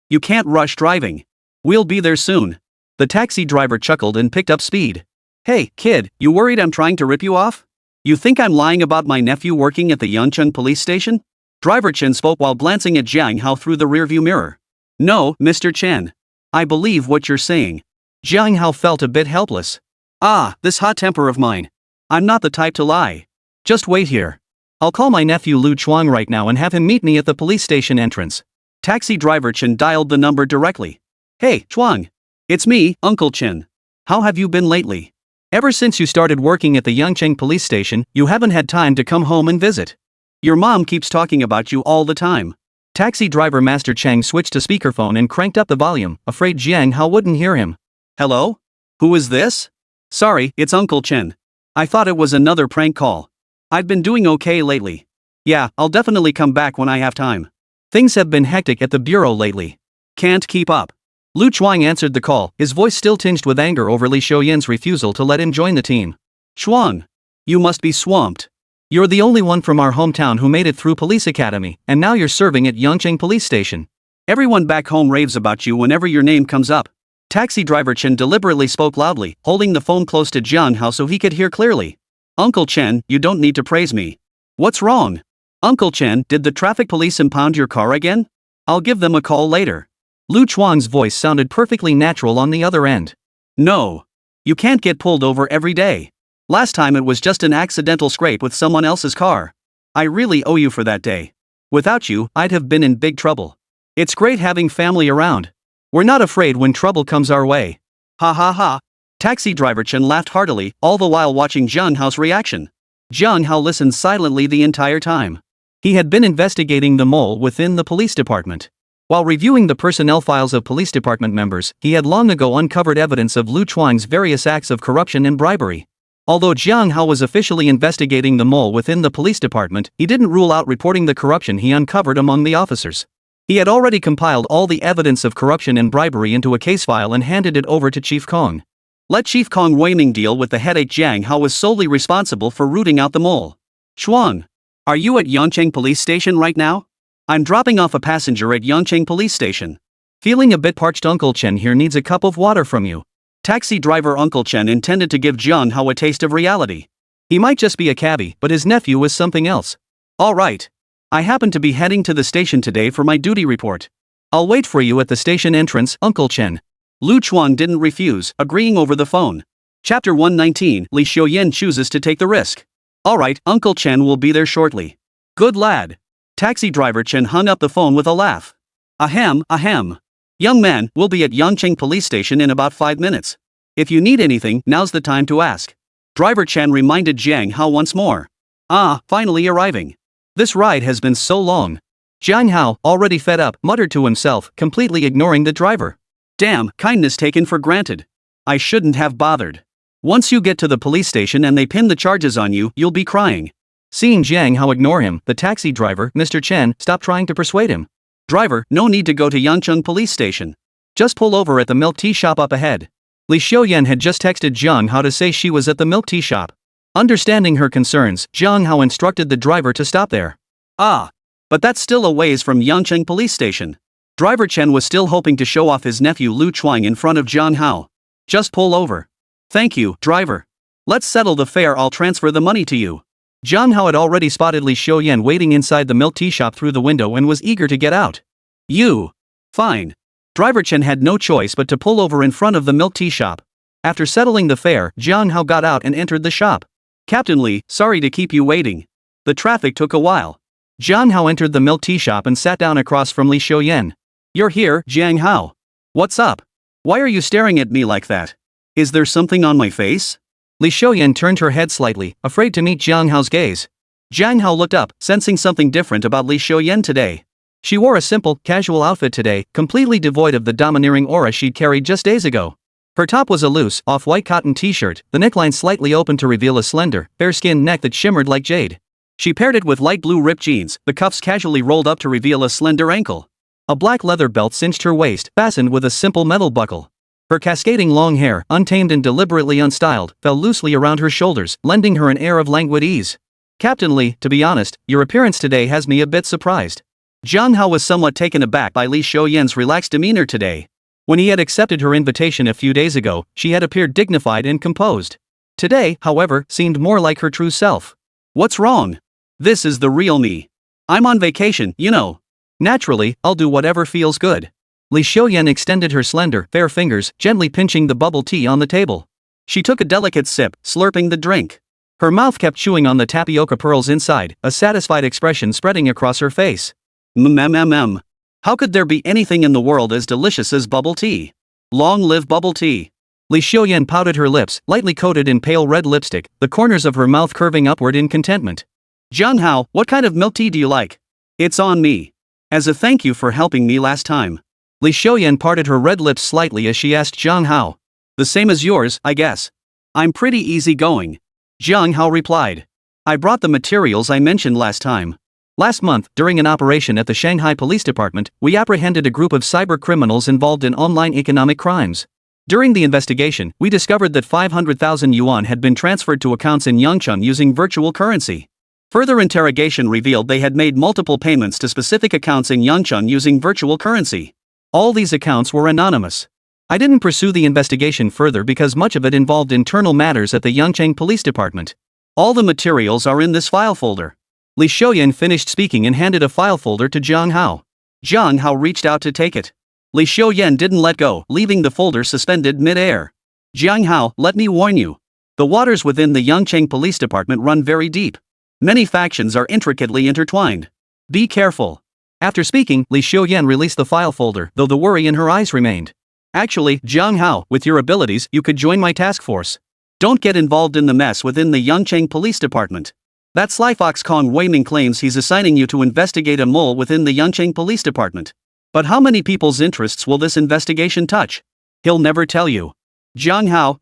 You can't rush driving. We'll be there soon. The taxi driver chuckled and picked up speed. Hey, kid, you worried I'm trying to rip you off? You think I'm lying about my nephew working at the Yangcheng police station? Driver Chen spoke while glancing at Jiang Hao through the rearview mirror. No, Mr. Chen. I believe what you're saying. Jiang Hao felt a bit helpless. Ah, this hot temper of mine. I'm not the type to lie. Just wait here. I'll call my nephew Lu Chuang right now and have him meet me at the police station entrance. Taxi driver Chen dialed the number directly. Hey, Chuang. It's me, Uncle Chen. How have you been lately? Ever since you started working at the Yangcheng police station, you haven't had time to come home and visit. Your mom keeps talking about you all the time. Taxi driver Master Cheng switched to speakerphone and cranked up the volume, afraid Jiang Hao wouldn't hear him. Hello? Who is this? Sorry, it's Uncle Chen. I thought it was another prank call. I've been doing okay lately. Yeah, I'll definitely come back when I have time. Things have been hectic at the bureau lately. Can't keep up. Lu Chuang answered the call, his voice still tinged with anger over Li Xiuyan's refusal to let him join the team. Chuang, you must be swamped. You're the only one from our hometown who made it through police academy, and now you're serving at Yangcheng police station. Everyone back home raves about you whenever your name comes up. Taxi driver Chen deliberately spoke loudly, holding the phone close to Jiang Hao so he could hear clearly. Uncle Chen, you don't need to praise me. What's wrong? Uncle Chen, did the traffic police impound your car again? I'll give them a call later. Lu Chuang's voice sounded perfectly natural on the other end. No. You can't get pulled over every day. Last time it was just an accidental scrape with someone else's car. I really owe you for that day. Without you, I'd have been in big trouble. It's great having family around. We're not afraid when trouble comes our way. Ha ha ha. Taxi driver Chen laughed heartily, all the while watching Jiang Hao's reaction. Jiang Hao listened silently the entire time. He had been investigating the mole within the police department. While reviewing the personnel files of police department members, he had long ago uncovered evidence of Lu Chuang's various acts of corruption and bribery. Although Jiang Hao was officially investigating the mole within the police department, he didn't rule out reporting the corruption he uncovered among the officers. He had already compiled all the evidence of corruption and bribery into a case file and handed it over to Chief Kong. Let Chief Kong Weiming deal with the headache. Jiang Hao was solely responsible for rooting out the mole. Chuang, are you at Yangcheng police station right now? I'm dropping off a passenger at Yangcheng police station. Feeling a bit parched. Uncle Chen here needs a cup of water from you. Taxi driver Uncle Chen intended to give Jiang Hao a taste of reality. He might just be a cabbie, but his nephew is something else. All right. I happen to be heading to the station today for my duty report. I'll wait for you at the station entrance, Uncle Chen. Lu Chuang didn't refuse, agreeing over the phone. Chapter 119, Li Xiuyan chooses to take the risk. All right, Uncle Chen will be there shortly. Good lad. Taxi driver Chen hung up the phone with a laugh. Ahem, ahem. Young man, we'll be at Yangcheng police station in about 5 minutes. If you need anything, now's the time to ask. Driver Chen reminded Jiang Hao once more. Ah, finally arriving. This ride has been so long. Jiang Hao, already fed up, muttered to himself, completely ignoring the driver. Damn, kindness taken for granted. I shouldn't have bothered. Once you get to the police station and they pin the charges on you, you'll be crying. Seeing Jiang Hao ignore him, the taxi driver, Mr. Chen, stopped trying to persuade him. Driver, no need to go to Yangcheng police station. Just pull over at the milk tea shop up ahead. Li Xiuyan had just texted Jiang Hao to say she was at the milk tea shop. Understanding her concerns, Jiang Hao instructed the driver to stop there. Ah, but that's still a ways from Yangcheng police station. Driver Chen was still hoping to show off his nephew Lu Chuang in front of Jiang Hao. Just pull over. Thank you, driver. Let's settle the fare. I'll transfer the money to you. Jiang Hao had already spotted Li Xiuyan waiting inside the milk tea shop through the window and was eager to get out. You. Fine. Driver Chen had no choice but to pull over in front of the milk tea shop. After settling the fare, Jiang Hao got out and entered the shop. Captain Li, sorry to keep you waiting. The traffic took a while. Jiang Hao entered the milk tea shop and sat down across from Li Xiuyan. You're here, Jiang Hao. What's up? Why are you staring at me like that? Is there something on my face? Li Xiuyan turned her head slightly, afraid to meet Jiang Hao's gaze. Jiang Hao looked up, sensing something different about Li Xiuyan today. She wore a simple, casual outfit today, completely devoid of the domineering aura she'd carried just days ago. Her top was a loose, off-white cotton t-shirt, the neckline slightly open to reveal a slender, fair-skinned neck that shimmered like jade. She paired it with light blue ripped jeans, the cuffs casually rolled up to reveal a slender ankle. A black leather belt cinched her waist, fastened with a simple metal buckle. Her cascading long hair, untamed and deliberately unstyled, fell loosely around her shoulders, lending her an air of languid ease. Captain Li, to be honest, your appearance today has me a bit surprised. Jiang Hao was somewhat taken aback by Li Xiuyan's relaxed demeanor today. When he had accepted her invitation a few days ago, she had appeared dignified and composed. Today, however, seemed more like her true self. What's wrong? This is the real me. I'm on vacation, you know. Naturally, I'll do whatever feels good. Li Xiuyan extended her slender, fair fingers, gently pinching the bubble tea on the table. She took a delicate sip, slurping the drink. Her mouth kept chewing on the tapioca pearls inside, a satisfied expression spreading across her face. Mmm. How could there be anything in the world as delicious as bubble tea? Long live bubble tea. Li Xiuyan pouted her lips, lightly coated in pale red lipstick, the corners of her mouth curving upward in contentment. Jiang Hao, what kind of milk tea do you like? It's on me. As a thank you for helping me last time. Li Xiuyan parted her red lips slightly as she asked Jiang Hao. The same as yours, I guess. I'm pretty easygoing. Jiang Hao replied. I brought the materials I mentioned last time. Last month, during an operation at the Shanghai Police Department, we apprehended a group of cyber criminals involved in online economic crimes. During the investigation, we discovered that 500,000 yuan had been transferred to accounts in Yangcheng using virtual currency. Further interrogation revealed they had made multiple payments to specific accounts in Yangcheng using virtual currency. All these accounts were anonymous. I didn't pursue the investigation further because much of it involved internal matters at the Yangcheng Police Department. All the materials are in this file folder. Li Xiuyan finished speaking and handed a file folder to Jiang Hao. Jiang Hao reached out to take it. Li Xiuyan didn't let go, leaving the folder suspended mid-air. Jiang Hao, let me warn you. The waters within the Yangcheng Police Department run very deep. Many factions are intricately intertwined. Be careful. After speaking, Li Xiuyan released the file folder, though the worry in her eyes remained. Actually, Jiang Hao, with your abilities, you could join my task force. Don't get involved in the mess within the Yangcheng Police Department. That sly fox Kong Weiming claims he's assigning you to investigate a mole within the Yangcheng Police Department. But how many people's interests will this investigation touch? He'll never tell you. Jiang Hao,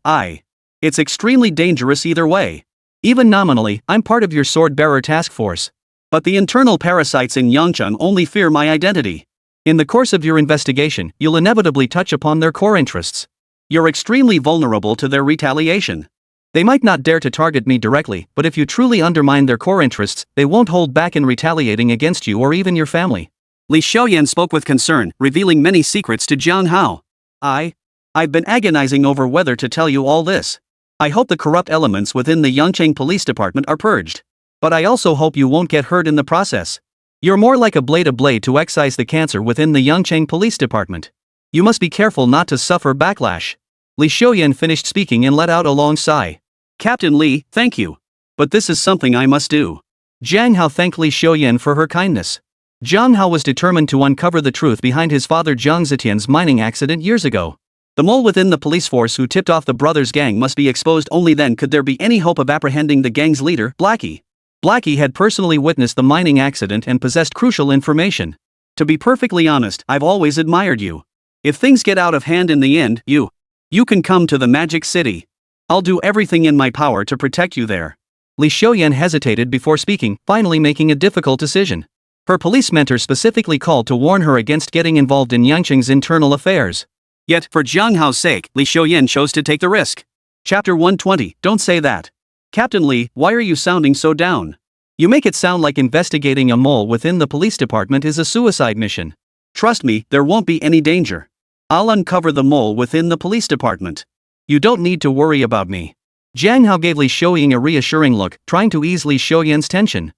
It's extremely dangerous either way. Even nominally, I'm part of your sword-bearer task force. But the internal parasites in Yangcheng only fear my identity. In the course of your investigation, you'll inevitably touch upon their core interests. You're extremely vulnerable to their retaliation. They might not dare to target me directly, but if you truly undermine their core interests, they won't hold back in retaliating against you or even your family. Li Xiuyan spoke with concern, revealing many secrets to Jiang Hao. I've been agonizing over whether to tell you all this. I hope the corrupt elements within the Yangcheng Police Department are purged. But I also hope you won't get hurt in the process. You're more like a blade to excise the cancer within the Yangcheng Police Department. You must be careful not to suffer backlash. Li Xiuyan finished speaking and let out a long sigh. Captain Li, thank you. But this is something I must do. Jiang Hao thanked Li Xiuyan for her kindness. Jiang Hao was determined to uncover the truth behind his father Jiang Zetian's mining accident years ago. The mole within the police force who tipped off the brothers' gang must be exposed. Only then could there be any hope of apprehending the gang's leader, Blackie. Blackie had personally witnessed the mining accident and possessed crucial information. To be perfectly honest, I've always admired you. If things get out of hand in the end, you can come to the Magic City. I'll do everything in my power to protect you there. Li Xiuyan hesitated before speaking, finally making a difficult decision. Her police mentor specifically called to warn her against getting involved in Yangcheng's internal affairs. Yet, for Jiang Hao's sake, Li Xiuyan chose to take the risk. Chapter 120, Don't say that. Captain Li, why are you sounding so down? You make it sound like investigating a mole within the police department is a suicide mission. Trust me, there won't be any danger. I'll uncover the mole within the police department. You don't need to worry about me. Jiang Hao gave Li Xiuyan a reassuring look, trying to ease Li Xiuyan's tension.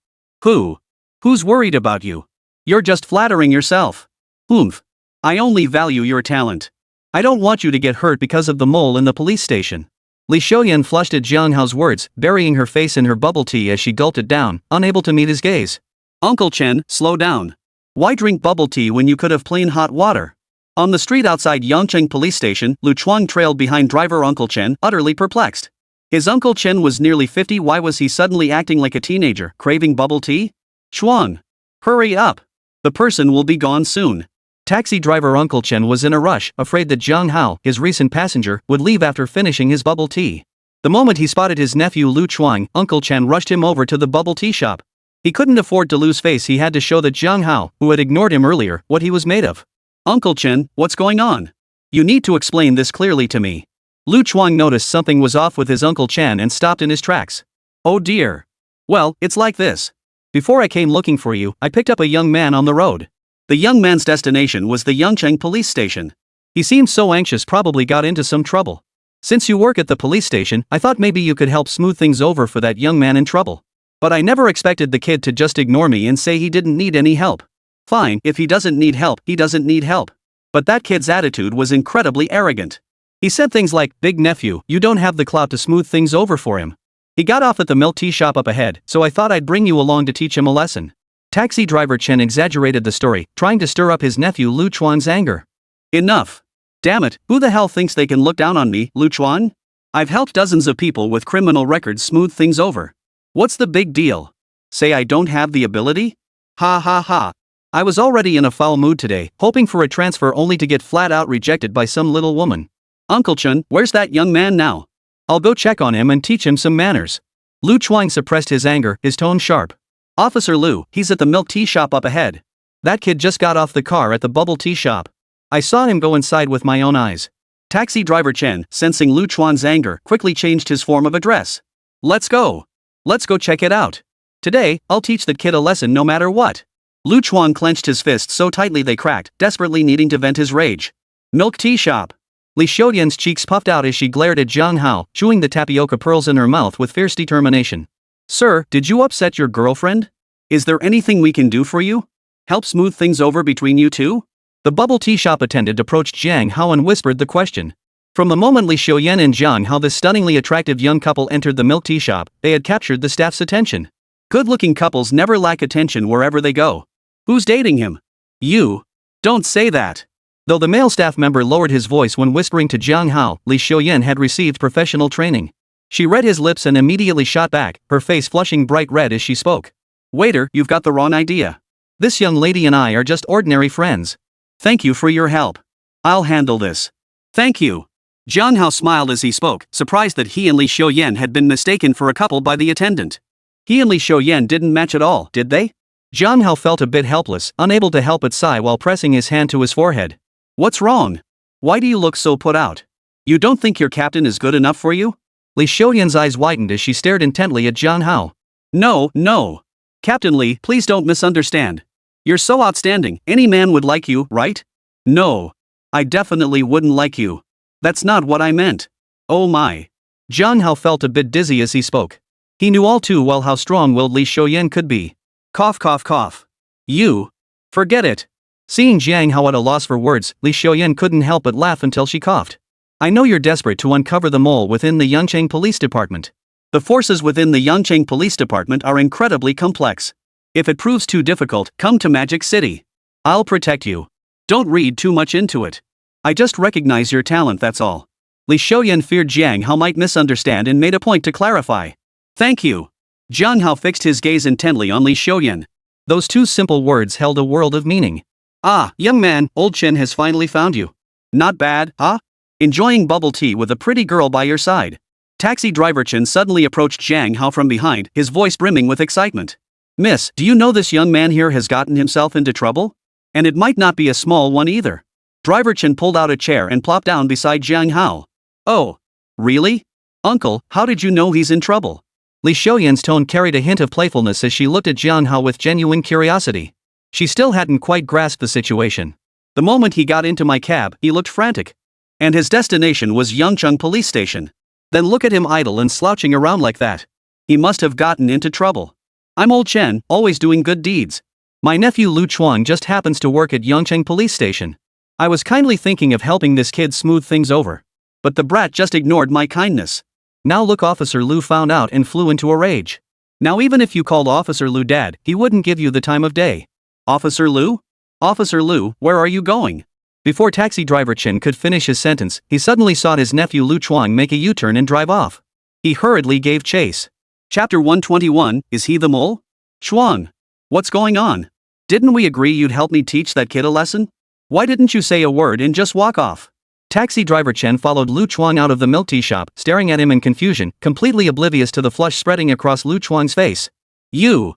Who's worried about you? You're just flattering yourself. Oomph. I only value your talent. I don't want you to get hurt because of the mole in the police station. Li Xiuyan flushed at Jiang Hao's words, burying her face in her bubble tea as she gulped it down, unable to meet his gaze. Uncle Chen, slow down. Why drink bubble tea when you could have plain hot water? On the street outside Yangcheng Police Station, Lu Chuang trailed behind driver Uncle Chen, utterly perplexed. His Uncle Chen was nearly 50. Why was he suddenly acting like a teenager, craving bubble tea? Chuang! Hurry up! The person will be gone soon. Taxi driver Uncle Chen was in a rush, afraid that Jiang Hao, his recent passenger, would leave after finishing his bubble tea. The moment he spotted his nephew Lu Chuang, Uncle Chen rushed him over to the bubble tea shop. He couldn't afford to lose face. He had to show that Jiang Hao, who had ignored him earlier, what he was made of. Uncle Chen, what's going on? You need to explain this clearly to me. Lu Chuang noticed something was off with his Uncle Chen and stopped in his tracks. Oh dear. Well, it's like this. Before I came looking for you, I picked up a young man on the road. The young man's destination was the Yangcheng police station. He seemed so anxious, probably got into some trouble. Since you work at the police station, I thought maybe you could help smooth things over for that young man in trouble. But I never expected the kid to just ignore me and say he didn't need any help. Fine, if he doesn't need help, he doesn't need help. But that kid's attitude was incredibly arrogant. He said things like, "Big nephew, you don't have the clout to smooth things over for him. He got off at the milk tea shop up ahead, so I thought I'd bring you along to teach him a lesson." Taxi driver Chen exaggerated the story, trying to stir up his nephew Lu Chuan's anger. Enough. Damn it, who the hell thinks they can look down on me, Lu Chuan? I've helped dozens of people with criminal records smooth things over. What's the big deal? Say I don't have the ability? Ha ha ha. I was already in a foul mood today, hoping for a transfer only to get flat out rejected by some little woman. Uncle Chen, where's that young man now? I'll go check on him and teach him some manners. Lu Chuang suppressed his anger, his tone sharp. Officer Lu, he's at the milk tea shop up ahead. That kid just got off the car at the bubble tea shop. I saw him go inside with my own eyes. Taxi driver Chen, sensing Lu Chuan's anger, quickly changed his form of address. Let's go. Let's go check it out. Today, I'll teach that kid a lesson no matter what. Lu Chuan clenched his fists so tightly they cracked, desperately needing to vent his rage. Milk tea shop. Li Xiuyan's cheeks puffed out as she glared at Jiang Hao, chewing the tapioca pearls in her mouth with fierce determination. Sir, did you upset your girlfriend? Is there anything we can do for you? Help smooth things over between you two? The bubble tea shop attendant approached Jiang Hao and whispered the question. From the moment Li Xiuyan and Jiang Hao, this stunningly attractive young couple, entered the milk tea shop, they had captured the staff's attention. Good-looking couples never lack attention wherever they go. Who's dating him? You. Don't say that. Though the male staff member lowered his voice when whispering to Jiang Hao, Li Xiuyan had received professional training. She read his lips and immediately shot back, her face flushing bright red as she spoke. Waiter, you've got the wrong idea. This young lady and I are just ordinary friends. Thank you for your help. I'll handle this. Thank you. Jiang Hao smiled as he spoke, surprised that he and Li Xiuyan had been mistaken for a couple by the attendant. He and Li Xiuyan didn't match at all, did they? Jiang Hao felt a bit helpless, unable to help but sigh while pressing his hand to his forehead. What's wrong? Why do you look so put out? You don't think your captain is good enough for you? Li Xiuyan's eyes widened as she stared intently at Jiang Hao. No. Captain Li, please don't misunderstand. You're so outstanding, any man would like you, right? No. I definitely wouldn't like you. That's not what I meant. Oh my. Jiang Hao felt a bit dizzy as he spoke. He knew all too well how strong-willed Li Xiuyan could be. Cough cough cough. You. Forget it. Seeing Jiang Hao at a loss for words, Li Xiuyan couldn't help but laugh until she coughed. I know you're desperate to uncover the mole within the Yangcheng Police Department. The forces within the Yangcheng Police Department are incredibly complex. If it proves too difficult, come to Magic City. I'll protect you. Don't read too much into it. I just recognize your talent, that's all. Li Xiuyan feared Jiang Hao might misunderstand and made a point to clarify. Thank you. Jiang Hao fixed his gaze intently on Li Xiuyan. Those two simple words held a world of meaning. Ah, young man, old Chen has finally found you. Not bad, huh? Enjoying bubble tea with a pretty girl by your side. Taxi driver Chen suddenly approached Jiang Hao from behind, his voice brimming with excitement. Miss, do you know this young man here has gotten himself into trouble? And it might not be a small one either. Driver Chen pulled out a chair and plopped down beside Jiang Hao. Oh. Really? Uncle, how did you know he's in trouble? Li Xiuyan's tone carried a hint of playfulness as she looked at Jiang Hao with genuine curiosity. She still hadn't quite grasped the situation. The moment he got into my cab, he looked frantic. And his destination was Yangcheng Police Station. Then look at him idle and slouching around like that. He must have gotten into trouble. I'm old Chen, always doing good deeds. My nephew Lu Chuan just happens to work at Yangcheng Police Station. I was kindly thinking of helping this kid smooth things over. But the brat just ignored my kindness. Now look, Officer Lu found out and flew into a rage. Now even if you called Officer Lu dad, he wouldn't give you the time of day. Officer Lu? Officer Lu, where are you going? Before taxi driver Chen could finish his sentence, he suddenly saw his nephew Lu Chuan make a U-turn and drive off. He hurriedly gave chase. Chapter 121, Is he the mole? Chuan. What's going on? Didn't we agree you'd help me teach that kid a lesson? Why didn't you say a word and just walk off? Taxi driver Chen followed Lu Chuan out of the milk tea shop, staring at him in confusion, completely oblivious to the flush spreading across Lu Chuan's face. You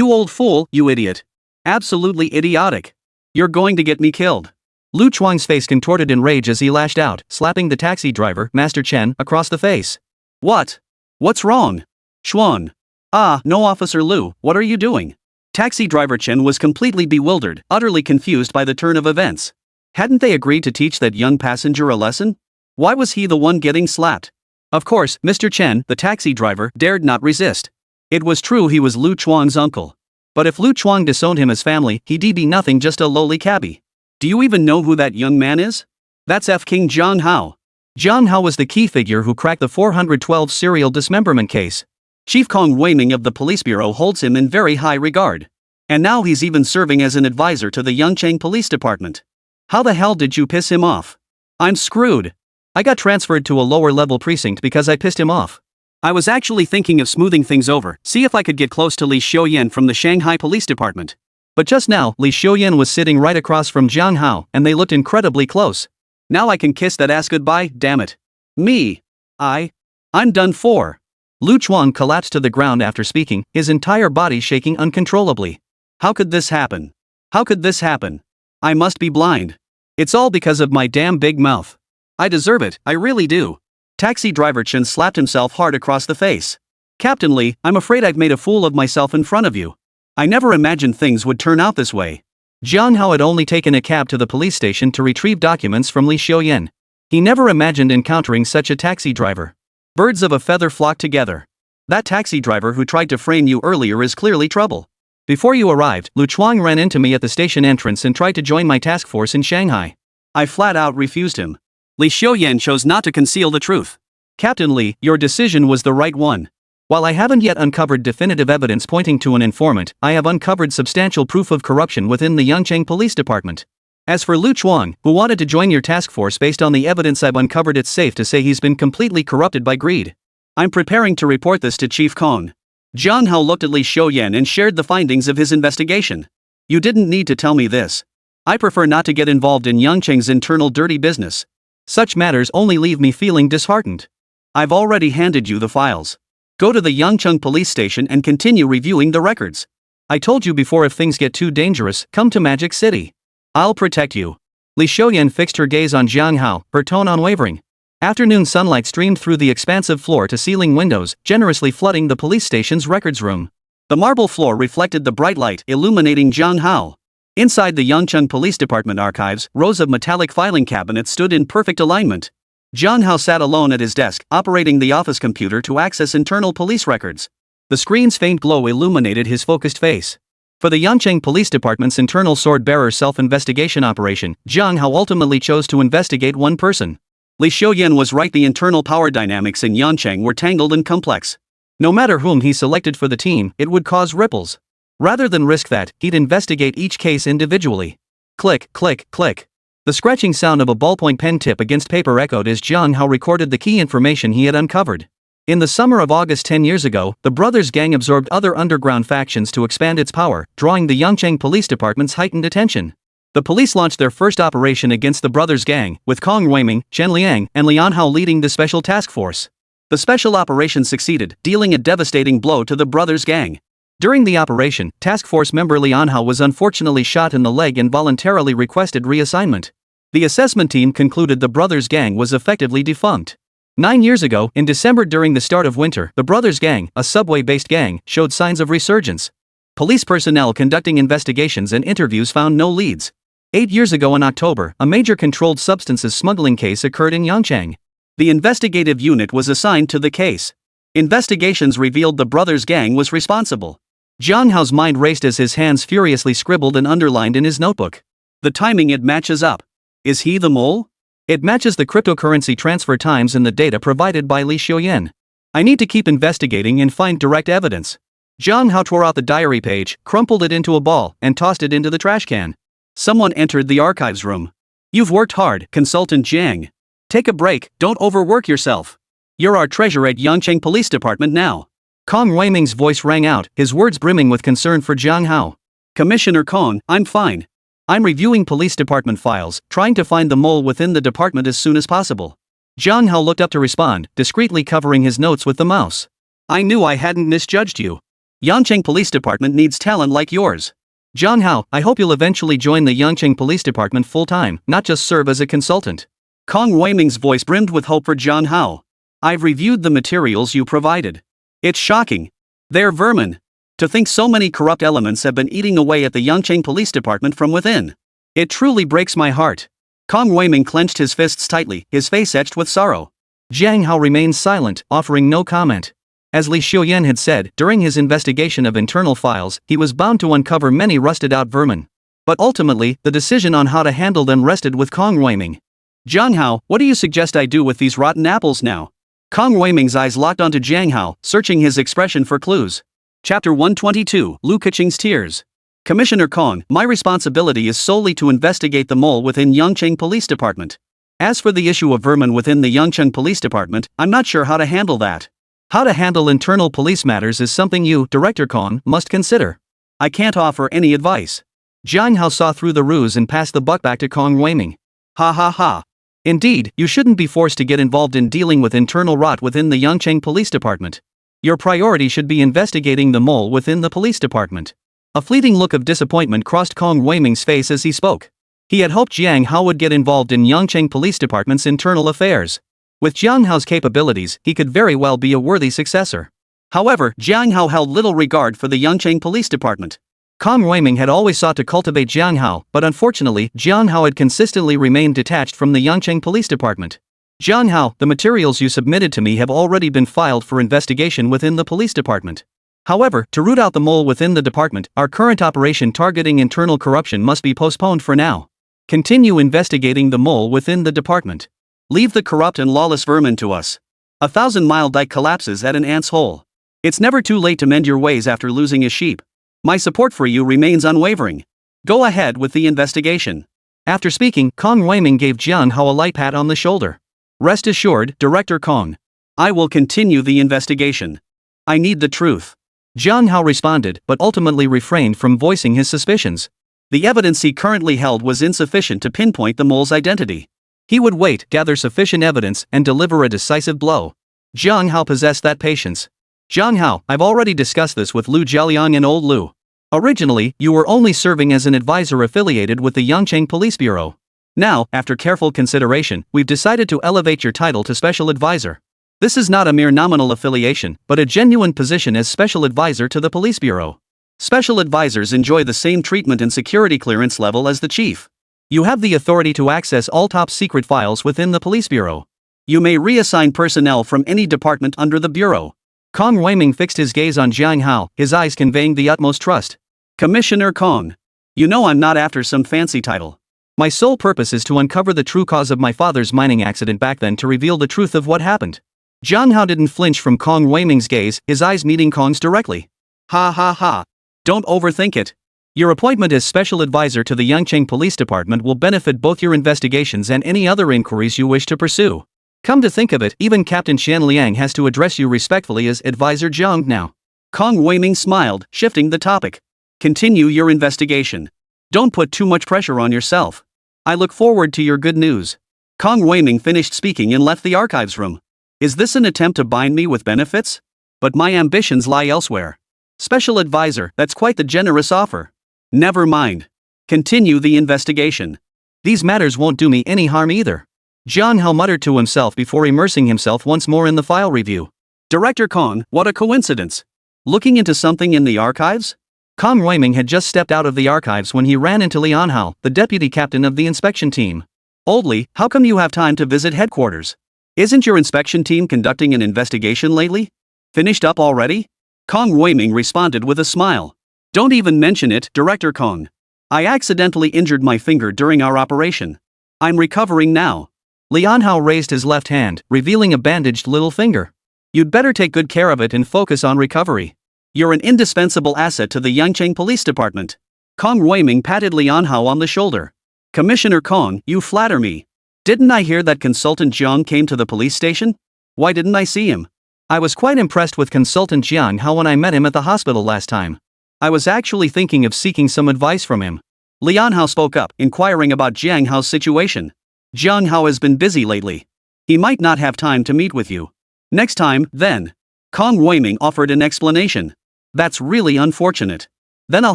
old fool, you idiot. Absolutely idiotic. You're going to get me killed. Lu Chuan's face contorted in rage as he lashed out, slapping the taxi driver, Master Chen, across the face. What? What's wrong? Chuan. Ah, no, Officer Lu, what are you doing? Taxi driver Chen was completely bewildered, utterly confused by the turn of events. Hadn't they agreed to teach that young passenger a lesson? Why was he the one getting slapped? Of course, Mr. Chen, the taxi driver, dared not resist. It was true he was Lu Chuang's uncle. But if Lu Chuang disowned him as family, he'd be nothing just a lowly cabbie. Do you even know who that young man is? That's F. King Jiang Hao. Jiang Hao was the key figure who cracked the 412 serial dismemberment case. Chief Kong Weiming of the police bureau holds him in very high regard. And now he's even serving as an advisor to the Yangcheng Police Department. How the hell did you piss him off? I'm screwed. I got transferred to a lower level precinct because I pissed him off. I was actually thinking of smoothing things over, see if I could get close to Li Xiuyan from the Shanghai Police Department. But just now, Li Xiuyan was sitting right across from Jiang Hao, and they looked incredibly close. Now I can kiss that ass goodbye, damn it. Me. I'm done for. Lu Chuang collapsed to the ground after speaking, his entire body shaking uncontrollably. How could this happen? How could this happen? I must be blind. It's all because of my damn big mouth. I deserve it, I really do. Taxi driver Chen slapped himself hard across the face. Captain Li, I'm afraid I've made a fool of myself in front of you. I never imagined things would turn out this way. Jiang Hao had only taken a cab to the police station to retrieve documents from Li Xiuyan. He never imagined encountering such a taxi driver. Birds of a feather flock together. That taxi driver who tried to frame you earlier is clearly trouble. Before you arrived, Lu Chuang ran into me at the station entrance and tried to join my task force in Shanghai. I flat out refused him. Li Xiuyan chose not to conceal the truth. Captain Li, your decision was the right one. While I haven't yet uncovered definitive evidence pointing to an informant, I have uncovered substantial proof of corruption within the Yangcheng Police Department. As for Lu Chuang, who wanted to join your task force based on the evidence I've uncovered, it's safe to say he's been completely corrupted by greed. I'm preparing to report this to Chief Kong. Jiang Hao looked at Li Xiuyan and shared the findings of his investigation. You didn't need to tell me this. I prefer not to get involved in Yangcheng's internal dirty business. Such matters only leave me feeling disheartened. I've already handed you the files. Go to the Yangcheng police station and continue reviewing the records. I told you before, if things get too dangerous, come to Magic City. I'll protect you. Li Xiuyan fixed her gaze on Jiang Hao, her tone unwavering. Afternoon sunlight streamed through the expansive floor-to-ceiling windows, generously flooding the police station's records room. The marble floor reflected the bright light, illuminating Jiang Hao. Inside the Yangcheng Police Department archives, rows of metallic filing cabinets stood in perfect alignment. Jiang Hao sat alone at his desk, operating the office computer to access internal police records. The screen's faint glow illuminated his focused face. For the Yangcheng Police Department's internal sword-bearer self-investigation operation, Jiang Hao ultimately chose to investigate one person. Li Xiuyan was right, the internal power dynamics in Yangcheng were tangled and complex. No matter whom he selected for the team, it would cause ripples. Rather than risk that, he'd investigate each case individually. Click, click, click. The scratching sound of a ballpoint pen tip against paper echoed as Jiang Hao recorded the key information he had uncovered. In the summer of August 10 years ago, the brothers' gang absorbed other underground factions to expand its power, drawing the Yangcheng Police Department's heightened attention. The police launched their first operation against the brothers' gang, with Kong Weiming, Chen Liang, and Lian Hao leading the special task force. The special operation succeeded, dealing a devastating blow to the brothers' gang. During the operation, task force member Lian Hao was unfortunately shot in the leg and voluntarily requested reassignment. The assessment team concluded the brothers' gang was effectively defunct. 9 years ago, in December during the start of winter, the brothers' gang, a subway-based gang, showed signs of resurgence. Police personnel conducting investigations and interviews found no leads. 8 years ago in October, a major controlled substances smuggling case occurred in Yangcheng. The investigative unit was assigned to the case. Investigations revealed the brothers' gang was responsible. Jiang Hao's mind raced as his hands furiously scribbled and underlined in his notebook. The timing, it matches up. Is he the mole? It matches the cryptocurrency transfer times in the data provided by Li Xiuyan. I need to keep investigating and find direct evidence. Jiang Hao tore out the diary page, crumpled it into a ball, and tossed it into the trash can. Someone entered the archives room. You've worked hard, Consultant Jiang. Take a break, don't overwork yourself. You're our treasure at Yangcheng Police Department now. Kong Weiming's voice rang out, his words brimming with concern for Jiang Hao. Commissioner Kong, I'm fine. I'm reviewing police department files, trying to find the mole within the department as soon as possible. Jiang Hao looked up to respond, discreetly covering his notes with the mouse. I knew I hadn't misjudged you. Yangcheng Police Department needs talent like yours. Jiang Hao, I hope you'll eventually join the Yangcheng Police Department full-time, not just serve as a consultant. Kong Weiming's voice brimmed with hope for Jiang Hao. I've reviewed the materials you provided. It's shocking. They're vermin. To think so many corrupt elements have been eating away at the Yangcheng Police Department from within. It truly breaks my heart. Kong Weiming clenched his fists tightly, his face etched with sorrow. Jiang Hao remained silent, offering no comment. As Li Xiuyan had said, during his investigation of internal files, he was bound to uncover many rusted-out vermin. But ultimately, the decision on how to handle them rested with Kong Weiming. Jiang Hao, what do you suggest I do with these rotten apples now? Kong Weiming's eyes locked onto Jiang Hao, searching his expression for clues. Chapter 122, Lu Keqing's Tears. Commissioner Kong, my responsibility is solely to investigate the mole within Yangcheng Police Department. As for the issue of vermin within the Yangcheng Police Department, I'm not sure how to handle that. How to handle internal police matters is something you, Director Kong, must consider. I can't offer any advice. Jiang Hao saw through the ruse and passed the buck back to Kong Weiming. Ha ha ha. Indeed, you shouldn't be forced to get involved in dealing with internal rot within the Yangcheng Police Department. Your priority should be investigating the mole within the police department. A fleeting look of disappointment crossed Kong Weiming's face as he spoke. He had hoped Jiang Hao would get involved in Yangcheng Police Department's internal affairs. With Jiang Hao's capabilities, he could very well be a worthy successor. However, Jiang Hao held little regard for the Yangcheng Police Department. Kong Weiming had always sought to cultivate Jiang Hao, but unfortunately, Jiang Hao had consistently remained detached from the Yangcheng Police Department. Jiang Hao, the materials you submitted to me have already been filed for investigation within the police department. However, to root out the mole within the department, our current operation targeting internal corruption must be postponed for now. Continue investigating the mole within the department. Leave the corrupt and lawless vermin to us. 1,000-mile dike collapses at an ant's hole. It's never too late to mend your ways after losing a sheep. My support for you remains unwavering. Go ahead with the investigation. After speaking, Kong Weiming gave Jiang Hao a light pat on the shoulder. Rest assured, Director Kong. I will continue the investigation. I need the truth. Jiang Hao responded, but ultimately refrained from voicing his suspicions. The evidence he currently held was insufficient to pinpoint the mole's identity. He would wait, gather sufficient evidence, and deliver a decisive blow. Jiang Hao possessed that patience. Jiang Hao, I've already discussed this with Lu Jialiang and Old Lu. Originally, you were only serving as an advisor affiliated with the Yangcheng Police Bureau. Now, after careful consideration, we've decided to elevate your title to Special Advisor. This is not a mere nominal affiliation, but a genuine position as Special Advisor to the Police Bureau. Special Advisors enjoy the same treatment and security clearance level as the Chief. You have the authority to access all top-secret files within the Police Bureau. You may reassign personnel from any department under the Bureau. Kong Weiming fixed his gaze on Jiang Hao, his eyes conveying the utmost trust. Commissioner Kong. You know I'm not after some fancy title. My sole purpose is to uncover the true cause of my father's mining accident back then to reveal the truth of what happened. Jiang Hao didn't flinch from Kong Weiming's gaze, his eyes meeting Kong's directly. Ha ha ha. Don't overthink it. Your appointment as Special Advisor to the Yangcheng Police Department will benefit both your investigations and any other inquiries you wish to pursue. Come to think of it, even Captain Shan Liang has to address you respectfully as Advisor Jiang now. Kong Weiming smiled, shifting the topic. Continue your investigation. Don't put too much pressure on yourself. I look forward to your good news. Kong Weiming finished speaking and left the archives room. Is this an attempt to bind me with benefits? But my ambitions lie elsewhere. Special Advisor, that's quite the generous offer. Never mind. Continue the investigation. These matters won't do me any harm either. Jiang Hao muttered to himself before immersing himself once more in the file review. Director Kong, what a coincidence. Looking into something in the archives? Kong Weiming had just stepped out of the archives when he ran into Lian Hao, the deputy captain of the inspection team. Old Li, how come you have time to visit headquarters? Isn't your inspection team conducting an investigation lately? Finished up already? Kong Weiming responded with a smile. Don't even mention it, Director Kong. I accidentally injured my finger during our operation. I'm recovering now. Lian Hao raised his left hand, revealing a bandaged little finger. You'd better take good care of it and focus on recovery. You're an indispensable asset to the Yangcheng Police Department. Kong Weiming patted Lian Hao on the shoulder. Commissioner Kong, you flatter me. Didn't I hear that Consultant Jiang came to the police station? Why didn't I see him? I was quite impressed with Consultant Jiang Hao when I met him at the hospital last time. I was actually thinking of seeking some advice from him. Lian Hao spoke up, inquiring about Jiang Hao's situation. Jiang Hao has been busy lately. He might not have time to meet with you. Next time, then. Kong Weiming offered an explanation. That's really unfortunate. Then I'll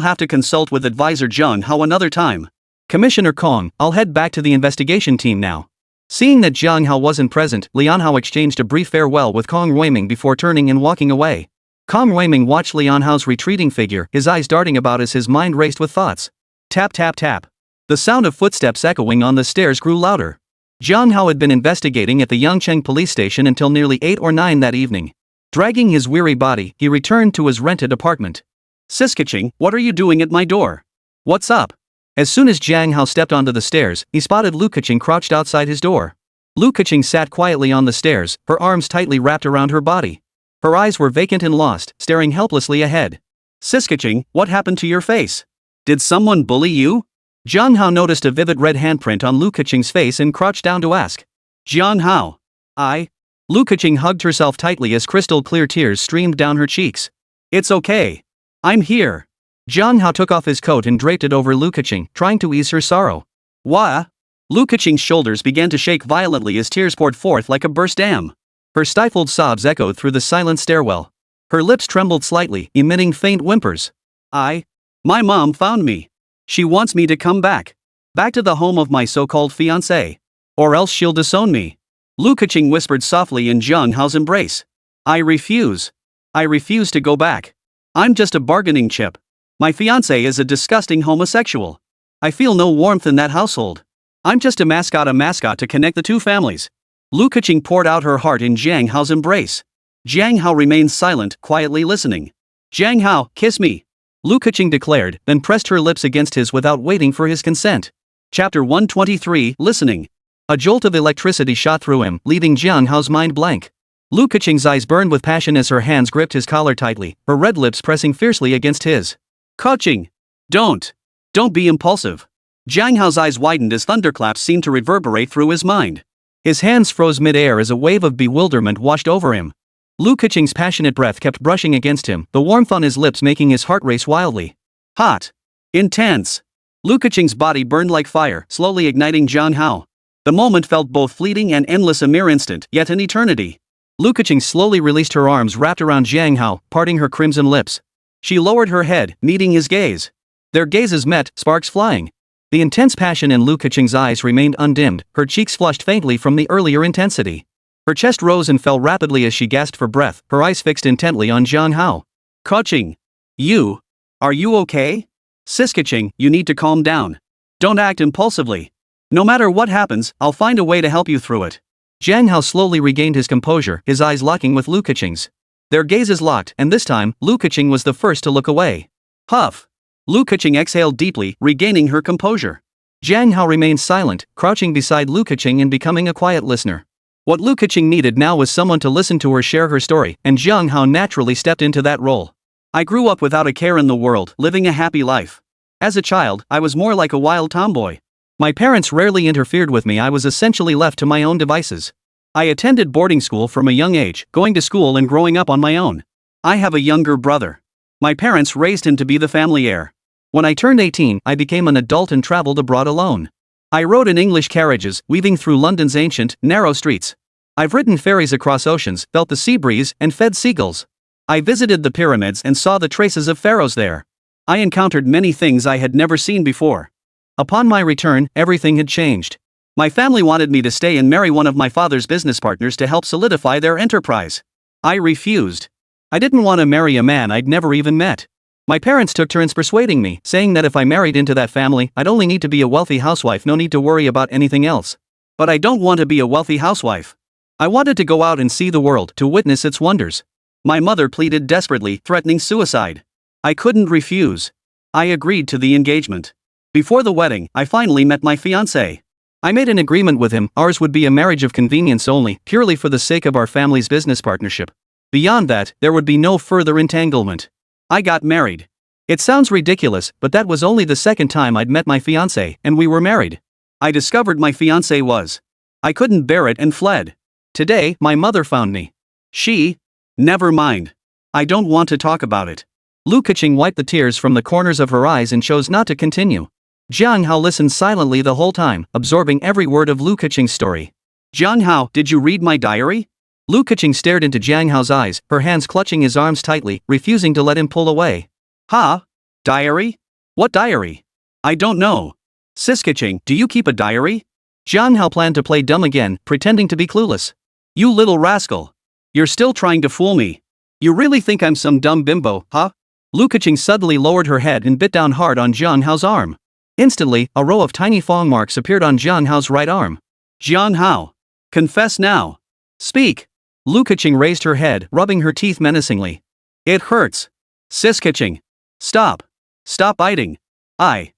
have to consult with Advisor Jiang Hao another time. Commissioner Kong, I'll head back to the investigation team now. Seeing that Jiang Hao wasn't present, Lian Hao exchanged a brief farewell with Kong Weiming before turning and walking away. Kong Weiming watched Lian Hao's retreating figure, his eyes darting about as his mind raced with thoughts. Tap tap tap. The sound of footsteps echoing on the stairs grew louder. Jiang Hao had been investigating at the Yangcheng police station until nearly 8 or 9 that evening. Dragging his weary body, he returned to his rented apartment. Siskaching, what are you doing at my door? What's up? As soon as Jiang Hao stepped onto the stairs, he spotted Lu Keqing crouched outside his door. Lu Keqing sat quietly on the stairs, her arms tightly wrapped around her body. Her eyes were vacant and lost, staring helplessly ahead. Siskaching, what happened to your face? Did someone bully you? Jiang Hao noticed a vivid red handprint on Lu Keqing's face and crouched down to ask. Jiang Hao. Lu Keqing hugged herself tightly as crystal-clear tears streamed down her cheeks. It's okay. I'm here. Jiang Hao took off his coat and draped it over Lu Keqing, trying to ease her sorrow. Wah? Lu Keqing's shoulders began to shake violently as tears poured forth like a burst dam. Her stifled sobs echoed through the silent stairwell. Her lips trembled slightly, emitting faint whimpers. My mom found me. She wants me to come back. Back to the home of my so-called fiancé. Or else she'll disown me. Lu Keqing whispered softly in Jiang Hao's embrace. I refuse. I refuse to go back. I'm just a bargaining chip. My fiancé is a disgusting homosexual. I feel no warmth in that household. I'm just a mascot to connect the two families. Lu Keqing poured out her heart in Jiang Hao's embrace. Jiang Hao remained silent, quietly listening. Jiang Hao, kiss me. Lu Keqing declared, then pressed her lips against his without waiting for his consent. Chapter 123, Listening. A jolt of electricity shot through him, leaving Jiang Hao's mind blank. Lu Keqing's eyes burned with passion as her hands gripped his collar tightly, her red lips pressing fiercely against his. Keqing. Don't be impulsive. Jiang Hao's eyes widened as thunderclaps seemed to reverberate through his mind. His hands froze mid-air as a wave of bewilderment washed over him. Lu Keqing's passionate breath kept brushing against him, the warmth on his lips making his heart race wildly. Hot. Intense. Lu Keqing's body burned like fire, slowly igniting Jiang Hao. The moment felt both fleeting and endless, a mere instant, yet an eternity. Lu Keqing slowly released her arms wrapped around Jiang Hao, parting her crimson lips. She lowered her head, meeting his gaze. Their gazes met, sparks flying. The intense passion in Lu Keqing's eyes remained undimmed, her cheeks flushed faintly from the earlier intensity. Her chest rose and fell rapidly as she gasped for breath, her eyes fixed intently on Jiang Hao. Keqing. Are you okay? Siskaching, you need to calm down. Don't act impulsively. No matter what happens, I'll find a way to help you through it. Jiang Hao slowly regained his composure, his eyes locking with Lu Keqing's. Their gazes locked, and this time, Lu Keqing was the first to look away. Huff. Lu Keqing exhaled deeply, regaining her composure. Jiang Hao remained silent, crouching beside Lu Keqing and becoming a quiet listener. What Lu Keqing needed now was someone to listen to her share her story, and Jiang Hao naturally stepped into that role. I grew up without a care in the world, living a happy life. As a child, I was more like a wild tomboy. My parents rarely interfered with me. I was essentially left to my own devices. I attended boarding school from a young age, going to school and growing up on my own. I have a younger brother. My parents raised him to be the family heir. When I turned 18, I became an adult and traveled abroad alone. I rode in English carriages, weaving through London's ancient, narrow streets. I've ridden ferries across oceans, felt the sea breeze, and fed seagulls. I visited the pyramids and saw the traces of pharaohs there. I encountered many things I had never seen before. Upon my return, everything had changed. My family wanted me to stay and marry one of my father's business partners to help solidify their enterprise. I refused. I didn't want to marry a man I'd never even met. My parents took turns persuading me, saying that if I married into that family, I'd only need to be a wealthy housewife, no need to worry about anything else. But I don't want to be a wealthy housewife. I wanted to go out and see the world, to witness its wonders. My mother pleaded desperately, threatening suicide. I couldn't refuse. I agreed to the engagement. Before the wedding, I finally met my fiancé. I made an agreement with him. Ours would be a marriage of convenience only, purely for the sake of our family's business partnership. Beyond that, there would be no further entanglement. I got married. It sounds ridiculous, but that was only the second time I'd met my fiancé, and we were married. I discovered my fiancé was. I couldn't bear it and fled. Today, my mother found me. Never mind. I don't want to talk about it. Lu Keqing wiped the tears from the corners of her eyes and chose not to continue. Jiang Hao listened silently the whole time, absorbing every word of Lu Keqing's story. Jiang Hao, did you read my diary? Lu Keqing stared into Jiang Hao's eyes, her hands clutching his arms tightly, refusing to let him pull away. Diary? What diary? I don't know. Siskaching, do you keep a diary? Jiang Hao planned to play dumb again, pretending to be clueless. You little rascal. You're still trying to fool me. You really think I'm some dumb bimbo, huh? Lu Keqing suddenly lowered her head and bit down hard on Jiang Hao's arm. Instantly, a row of tiny fong marks appeared on Jiang Hao's right arm. Jiang Hao. Confess now. Speak. Lu Keqing raised her head, rubbing her teeth menacingly. It hurts. Sis Keqing. Stop. Stop biting. I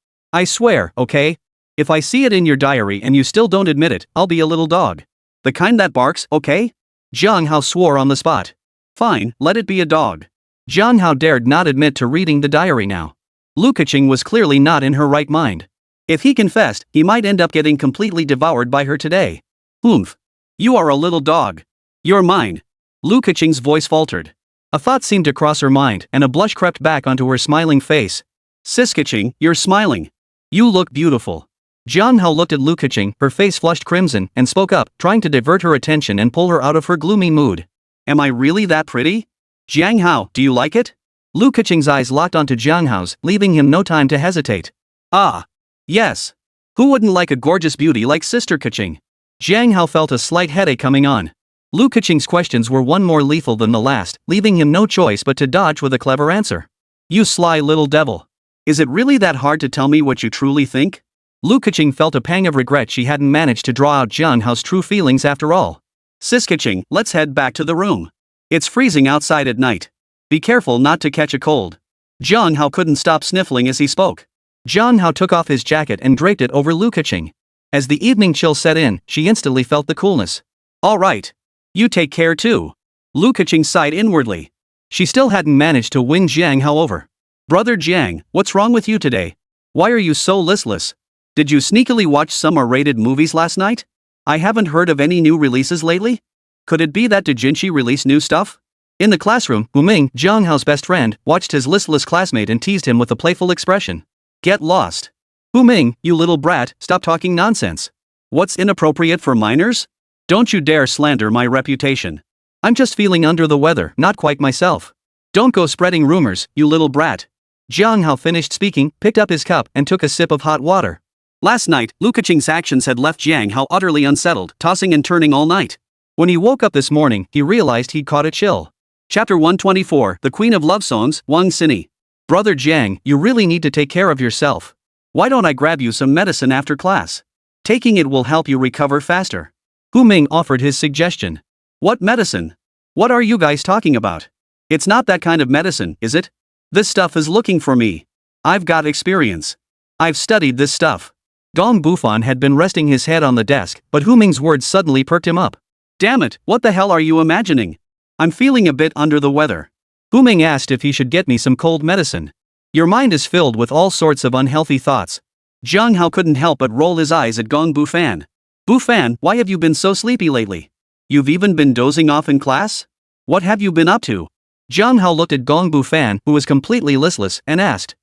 swear, okay? If I see it in your diary and you still don't admit it, I'll be a little dog. The kind that barks, okay? Jiang Hao swore on the spot. Fine, let it be a dog. Jiang Hao dared not admit to reading the diary now. Lu Keqing was clearly not in her right mind. If he confessed, he might end up getting completely devoured by her today. Oomph. You are a little dog. You're mine. Lu Keqing's voice faltered. A thought seemed to cross her mind, and a blush crept back onto her smiling face. Sis Keqing, you're smiling. You look beautiful. Jiang Hao looked at Lu Keqing, her face flushed crimson, and spoke up, trying to divert her attention and pull her out of her gloomy mood. Am I really that pretty? Jiang Hao, do you like it? Lu Keqing's eyes locked onto Jiang Hao's, leaving him no time to hesitate. Ah. Yes. Who wouldn't like a gorgeous beauty like Sister Keqing? Jiang Hao felt a slight headache coming on. Lu Keqing's questions were one more lethal than the last, leaving him no choice but to dodge with a clever answer. You sly little devil. Is it really that hard to tell me what you truly think? Lu Keqing felt a pang of regret she hadn't managed to draw out Jiang Hao's true feelings after all. Sis Keqing, let's head back to the room. It's freezing outside at night. Be careful not to catch a cold. Jiang Hao couldn't stop sniffling as he spoke. Jiang Hao took off his jacket and draped it over Lu Keqing. As the evening chill set in, she instantly felt the coolness. All right. You take care too. Lu Keqing sighed inwardly. She still hadn't managed to win Jiang Hao over. Brother Jiang, what's wrong with you today? Why are you so listless? Did you sneakily watch some R-rated movies last night? I haven't heard of any new releases lately. Could it be that Dojinshi released new stuff? In the classroom, Wu Ming, Jiang Hao's best friend, watched his listless classmate and teased him with a playful expression. Get lost. Wu Ming, you little brat, stop talking nonsense. What's inappropriate for minors? Don't you dare slander my reputation. I'm just feeling under the weather, not quite myself. Don't go spreading rumors, you little brat. Jiang Hao finished speaking, picked up his cup, and took a sip of hot water. Last night, Lu Keqing's actions had left Jiang Hao utterly unsettled, tossing and turning all night. When he woke up this morning, he realized he'd caught a chill. Chapter 124, The Queen of Love Songs, Wang Xini. Brother Jiang, you really need to take care of yourself. Why don't I grab you some medicine after class? Taking it will help you recover faster. Wu Ming offered his suggestion. What medicine? What are you guys talking about? It's not that kind of medicine, is it? This stuff is looking for me. I've got experience. I've studied this stuff. Gong Bufan had been resting his head on the desk, but Hu Ming's words suddenly perked him up. Damn it, what the hell are you imagining? I'm feeling a bit under the weather. Hu Ming asked if he should get me some cold medicine. Your mind is filled with all sorts of unhealthy thoughts. Jiang Hao couldn't help but roll his eyes at Gong Bufan. Bufan, why have you been so sleepy lately? You've even been dozing off in class? What have you been up to? Jiang Hao looked at Gong Bufan, who was completely listless, and asked.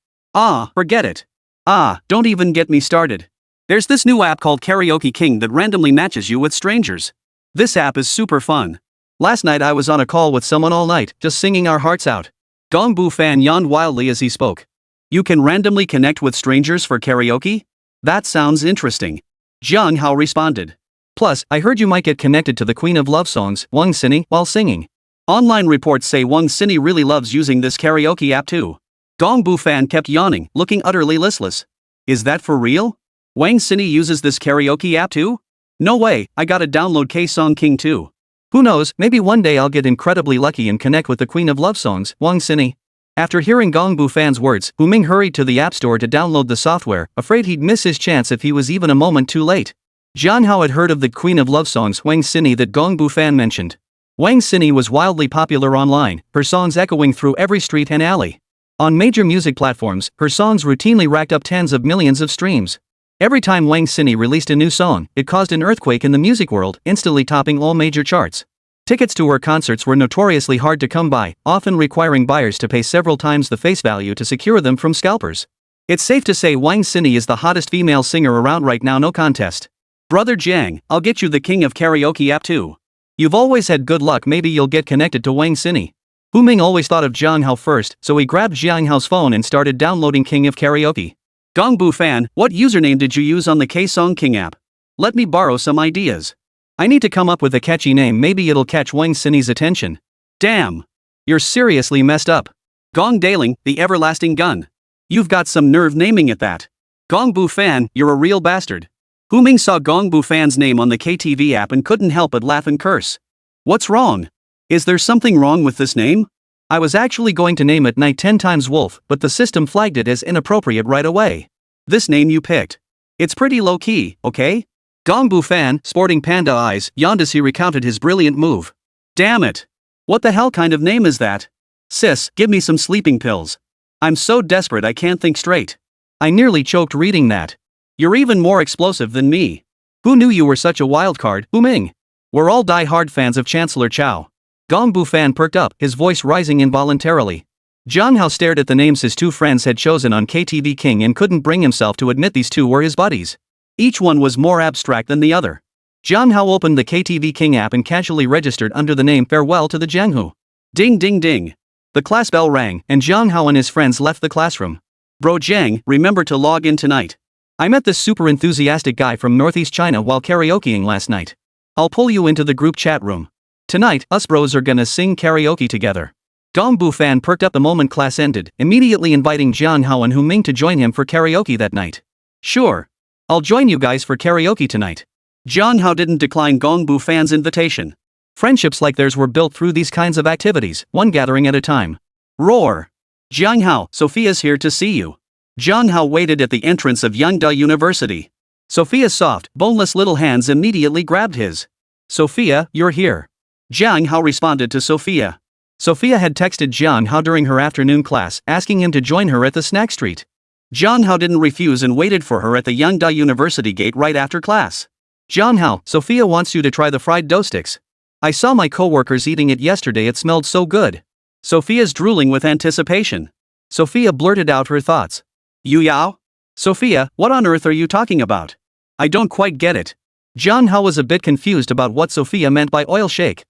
Forget it. Don't even get me started. There's this new app called Karaoke King that randomly matches you with strangers. This app is super fun. Last night I was on a call with someone all night, just singing our hearts out. Gong Bufan yawned wildly as he spoke. You can randomly connect with strangers for karaoke? That sounds interesting. Jiang Hao responded. Plus, I heard you might get connected to the Queen of Love Songs, Wang Xini, while singing. Online reports say Wang Xini really loves using this karaoke app too. Gong Bufan kept yawning, looking utterly listless. Is that for real? Wang Xini uses this karaoke app too? No way, I gotta download K-Song King too. Who knows, maybe one day I'll get incredibly lucky and connect with the Queen of Love Songs, Wang Xini. After hearing Gong Bufan's words, Wu Ming hurried to the App Store to download the software, afraid he'd miss his chance if he was even a moment too late. Jiang Hao had heard of the Queen of Love Songs, Wang Xini, that Gong Bufan mentioned. Wang Xini was wildly popular online, her songs echoing through every street and alley. On major music platforms, her songs routinely racked up tens of millions of streams. Every time Wang Xini released a new song, it caused an earthquake in the music world, instantly topping all major charts. Tickets to her concerts were notoriously hard to come by, often requiring buyers to pay several times the face value to secure them from scalpers. It's safe to say Wang Xini is the hottest female singer around right now, no contest. Brother Jiang, I'll get you the King of Karaoke app too. You've always had good luck, maybe you'll get connected to Wang Xini. Wu Ming always thought of Jiang Hao first, so he grabbed Jiang Hao's phone and started downloading King of Karaoke. Gong Bufan, what username did you use on the K-Song King app? Let me borrow some ideas. I need to come up with a catchy name, maybe it'll catch Wang Xini's attention. Damn. You're seriously messed up. Gong Daling, the everlasting gun. You've got some nerve naming it that. Gongbu fan, you're a real bastard. Hu Ming saw Gongbu fan's name on the KTV app and couldn't help but laugh and curse. What's wrong? Is there something wrong with this name? I was actually going to name it Night 10 times Wolf, but the system flagged it as inappropriate right away. This name you picked. It's pretty low-key, okay? Gongbu fan, sporting panda eyes, yawned as he recounted his brilliant move. Damn it. What the hell kind of name is that? Sis, give me some sleeping pills. I'm so desperate I can't think straight. I nearly choked reading that. You're even more explosive than me. Who knew you were such a wild card, Hu Ming? We're all die-hard fans of Chancellor Chow. Gongbu fan perked up, his voice rising involuntarily. Jiang Hao stared at the names his two friends had chosen on KTV King and couldn't bring himself to admit these two were his buddies. Each one was more abstract than the other. Jiang Hao opened the KTV King app and casually registered under the name Farewell to the Jianghu. Ding ding ding. The class bell rang, and Jiang Hao and his friends left the classroom. Bro Jiang, remember to log in tonight. I met this super enthusiastic guy from Northeast China while karaokeing last night. I'll pull you into the group chat room. Tonight, us bros are gonna sing karaoke together. Gongbu fan perked up the moment class ended, immediately inviting Jiang Hao and Hu Ming to join him for karaoke that night. Sure. I'll join you guys for karaoke tonight. Jiang Hao didn't decline Gongbu fan's invitation. Friendships like theirs were built through these kinds of activities, one gathering at a time. Roar. Jiang Hao, Sofia's here to see you. Jiang Hao waited at the entrance of Yangda University. Sofia's soft, boneless little hands immediately grabbed his. Sofia, you're here. Jiang Hao responded to Sofia. Sofia had texted Jiang Hao during her afternoon class, asking him to join her at the snack street. Jiang Hao didn't refuse and waited for her at the Yangda University gate right after class. Jiang Hao, Sofia wants you to try the fried dough sticks. I saw my coworkers eating it yesterday, it smelled so good. Sofia's drooling with anticipation. Sofia blurted out her thoughts. Yu Yao? Sofia, what on earth are you talking about? I don't quite get it. Jiang Hao was a bit confused about what Sofia meant by oil shake.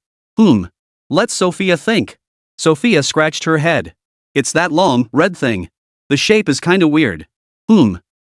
Let Sofia think. Sofia scratched her head. It's that long, red thing. The shape is kinda weird.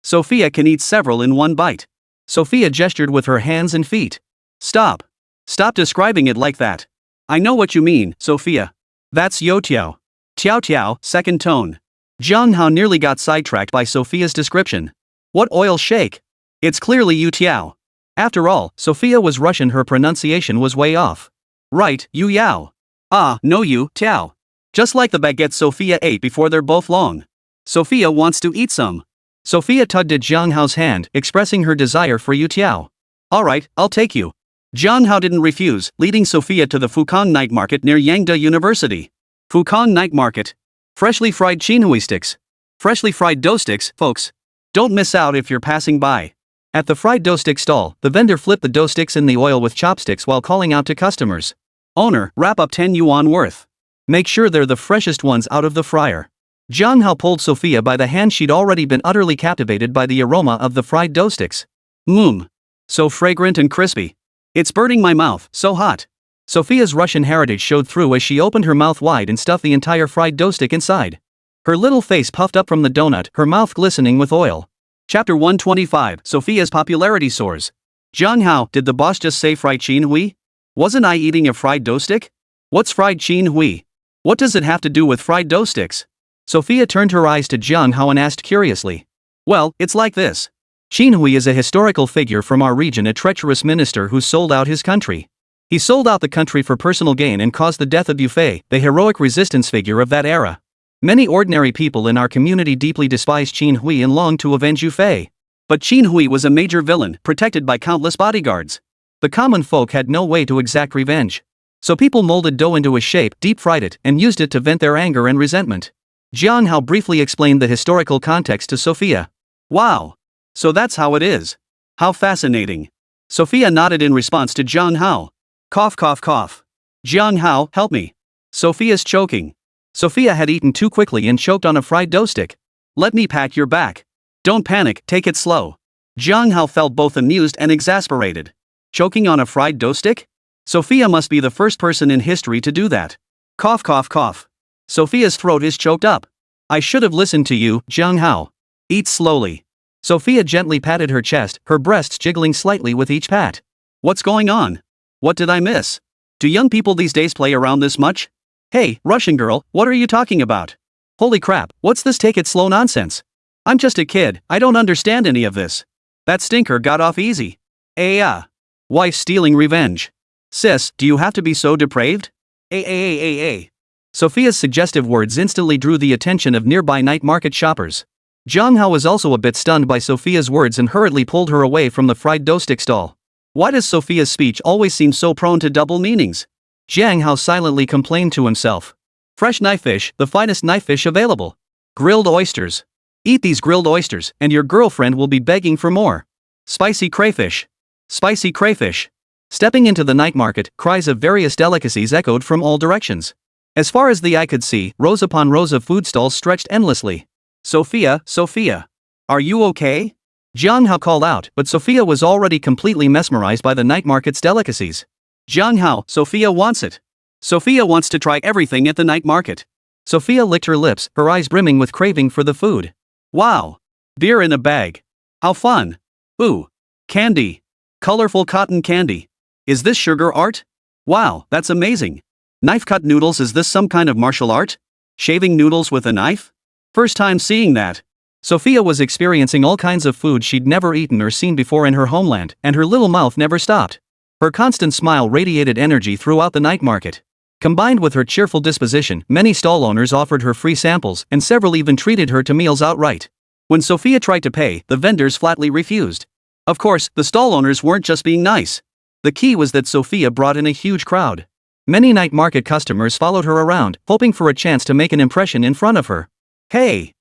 Sofia can eat several in one bite. Sofia gestured with her hands and feet. Stop. Stop describing it like that. I know what you mean, Sofia. That's youtiao. Tiao tiao, second tone. Jiang Hao nearly got sidetracked by Sofia's description. What oil shake? It's clearly youtiao. After all, Sofia was Russian, her pronunciation was way off. Right, yu yao. Ah, no you, tiao. Just like the baguette Sofia ate before they're both long. Sofia wants to eat some. Sofia tugged at Jiang Hao's hand, expressing her desire for youtiao. Alright, I'll take you. Jiang Hao didn't refuse, leading Sofia to the Fukang Night Market near Yangda University. Fukang Night Market. Freshly fried chinhui sticks. Freshly fried dough sticks, folks. Don't miss out if you're passing by. At the fried dough stick stall, the vendor flipped the dough sticks in the oil with chopsticks while calling out to customers. Owner, wrap up 10 yuan worth. Make sure they're the freshest ones out of the fryer. Jiang Hao pulled Sofia by the hand. She'd already been utterly captivated by the aroma of the fried dough sticks. So fragrant and crispy. It's burning my mouth, so hot. Sofia's Russian heritage showed through as she opened her mouth wide and stuffed the entire fried dough stick inside. Her little face puffed up from the donut, her mouth glistening with oil. Chapter 125, Sofia's popularity soars. Jiang Hao, did the boss just say fried chinhui? Wasn't I eating a fried dough stick? What's fried chinhui? What does it have to do with fried dough sticks? Sofia turned her eyes to Jiang Hao and asked curiously. Well, it's like this. Chinhui is a historical figure from our region, a treacherous minister who sold out his country. He sold out the country for personal gain and caused the death of Yufei, the heroic resistance figure of that era. Many ordinary people in our community deeply despise Qin Hui and long to avenge Yufei. But Qin Hui was a major villain, protected by countless bodyguards. The common folk had no way to exact revenge. So people molded dough into a shape, deep-fried it, and used it to vent their anger and resentment. Jiang Hao briefly explained the historical context to Sofia. Wow. So that's how it is. How fascinating. Sofia nodded in response to Jiang Hao. Cough cough cough. Jiang Hao, help me. Sofia's choking. Sofia had eaten too quickly and choked on a fried dough stick. Let me pack your back. Don't panic, take it slow. Jiang Hao felt both amused and exasperated. Choking on a fried dough stick? Sofia must be the first person in history to do that. Cough cough cough. Sofia's throat is choked up. I should have listened to you, Jiang Hao. Eat slowly. Sofia gently patted her chest, her breasts jiggling slightly with each pat. What's going on? What did I miss? Do young people these days play around this much? Hey, Russian girl, what are you talking about? Holy crap, what's this take it slow nonsense? I'm just a kid, I don't understand any of this. That stinker got off easy. Wife stealing revenge. Sis, do you have to be so depraved? Sofia's suggestive words instantly drew the attention of nearby night market shoppers. Jiang Hao was also a bit stunned by Sofia's words and hurriedly pulled her away from the fried dough stick stall. Why does Sofia's speech always seem so prone to double meanings? Jiang Hao silently complained to himself. Fresh knife fish, the finest knife fish available. Grilled oysters. Eat these grilled oysters, and your girlfriend will be begging for more. Spicy crayfish. Spicy crayfish. Stepping into the night market, cries of various delicacies echoed from all directions. As far as the eye could see, rows upon rows of food stalls stretched endlessly. Sofia, Sofia. Are you okay? Jiang Hao called out, but Sofia was already completely mesmerized by the night market's delicacies. Jiang Hao, Sofia wants it. Sofia wants to try everything at the night market. Sofia licked her lips, her eyes brimming with craving for the food. Wow! Beer in a bag. How fun! Ooh! Candy! Colorful cotton candy. Is this sugar art? Wow, that's amazing! Knife-cut noodles, is this some kind of martial art? Shaving noodles with a knife? First time seeing that. Sofia was experiencing all kinds of food she'd never eaten or seen before in her homeland, and her little mouth never stopped. Her constant smile radiated energy throughout the night market. Combined with her cheerful disposition, many stall owners offered her free samples, and several even treated her to meals outright. When Sofia tried to pay, the vendors flatly refused. Of course, the stall owners weren't just being nice. The key was that Sofia brought in a huge crowd. Many night market customers followed her around, hoping for a chance to make an impression in front of her. Hey,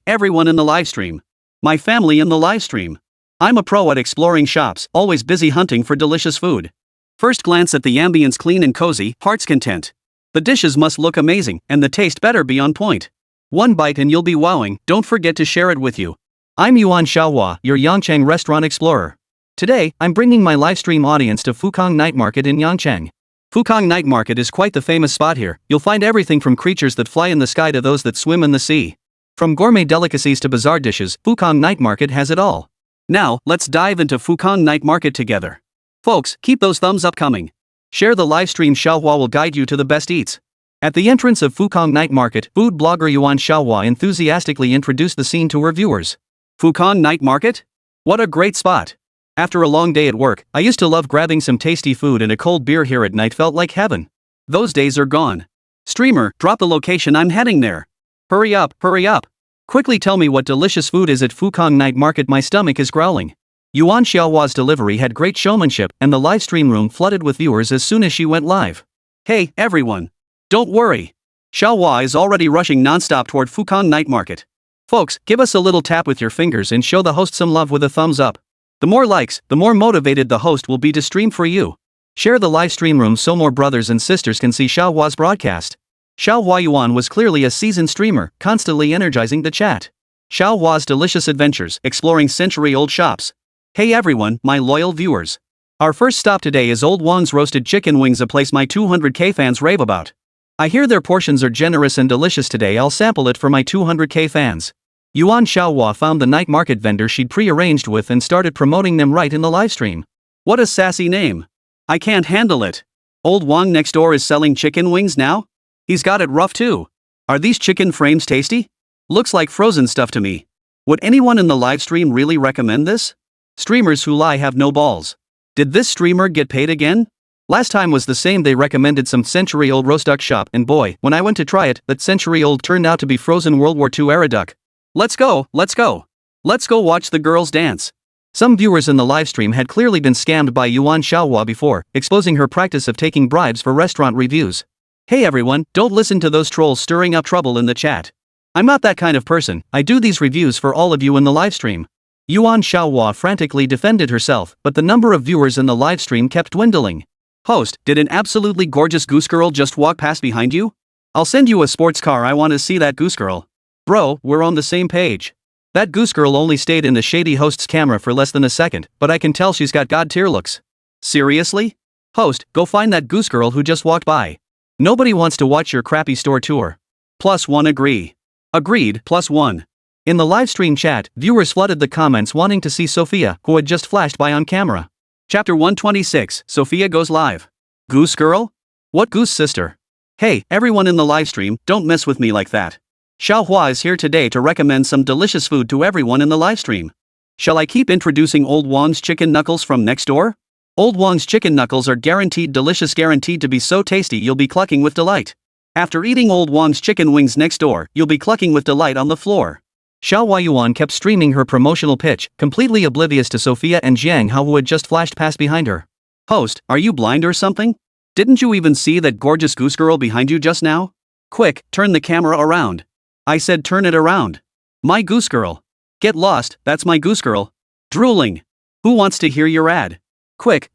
everyone in the livestream. My family in the livestream. I'm a pro at exploring shops, always busy hunting for delicious food. First glance at the ambience, clean and cozy, heart's content. The dishes must look amazing, and the taste better be on point. One bite and you'll be wowing, don't forget to share it with you. I'm Yuan Xiaohua, your Yangchang restaurant explorer. Today, I'm bringing my livestream audience to Fukang Night Market in Yangchang. Fukang Night Market is quite the famous spot here. You'll find everything from creatures that fly in the sky to those that swim in the sea. From gourmet delicacies to bizarre dishes, Fukang Night Market has it all. Now, let's dive into Fukang Night Market together. Folks, keep those thumbs up coming. Share the livestream. Xiaohua will guide you to the best eats. At the entrance of Fukang Night Market, food blogger Yuan Xiaohua enthusiastically introduced the scene to her viewers. Fukang Night Market? What a great spot! After a long day at work, I used to love grabbing some tasty food and a cold beer here at night. Felt like heaven. Those days are gone. Streamer, drop the location, I'm heading there. Hurry up, hurry up. Quickly tell me what delicious food is at Fukang Night Market, my stomach is growling. Yuan Xiaohua's delivery had great showmanship, and the live stream room flooded with viewers as soon as she went live. Hey, everyone. Don't worry. Xiaohua is already rushing non-stop toward Fukang Night Market. Folks, give us a little tap with your fingers and show the host some love with a thumbs up. The more likes, the more motivated the host will be to stream for you. Share the live stream room so more brothers and sisters can see Xiaohua's broadcast. Xiaohua Yuan was clearly a seasoned streamer, constantly energizing the chat. Xiaohua's delicious adventures, exploring century-old shops. Hey everyone, my loyal viewers. Our first stop today is Old Wang's Roasted Chicken Wings, a place my 200k fans rave about. I hear their portions are generous and delicious. Today I'll sample it for my 200k fans. Yuan Xiaohua found the night market vendor she'd pre-arranged with and started promoting them right in the livestream. What a sassy name. I can't handle it. Old Wang next door is selling chicken wings now? He's got it rough too. Are these chicken frames tasty? Looks like frozen stuff to me. Would anyone in the livestream really recommend this? Streamers who lie have no balls. Did this streamer get paid again? Last time was the same. They recommended some century-old roast duck shop, and boy, when I went to try it, that century-old turned out to be frozen World War II era duck. Let's go, let's go. Let's go watch the girls dance. Some viewers in the livestream had clearly been scammed by Yuan Xiaohua before, exposing her practice of taking bribes for restaurant reviews. Hey everyone, don't listen to those trolls stirring up trouble in the chat. I'm not that kind of person. I do these reviews for all of you in the livestream. Yuan Xiaohua frantically defended herself, but the number of viewers in the livestream kept dwindling. Host, did an absolutely gorgeous goose girl just walk past behind you? I'll send you a sports car. I want to see that goose girl. Bro, we're on the same page. That goose girl only stayed in the shady host's camera for less than a second, but I can tell she's got god tier looks. Seriously? Host, go find that goose girl who just walked by. Nobody wants to watch your crappy store tour. +1 agree. Agreed, +1. In the livestream chat, viewers flooded the comments wanting to see Sofia, who had just flashed by on camera. Chapter 126, Sofia goes live. Goose girl? What goose sister? Hey, everyone in the livestream, don't mess with me like that. Xiaohua is here today to recommend some delicious food to everyone in the livestream. Shall I keep introducing Old Wang's chicken knuckles from next door? Old Wang's chicken knuckles are guaranteed delicious, guaranteed to be so tasty you'll be clucking with delight. After eating Old Wang's chicken wings next door, you'll be clucking with delight on the floor. Xiaohua Yuan kept streaming her promotional pitch, completely oblivious to Sofia and Jiang Hao, who had just flashed past behind her. Host, are you blind or something? Didn't you even see that gorgeous goose girl behind you just now? Quick, turn the camera around. I said turn it around. My goose girl. Get lost, that's my goose girl. Drooling. Who wants to hear your ad? Quick,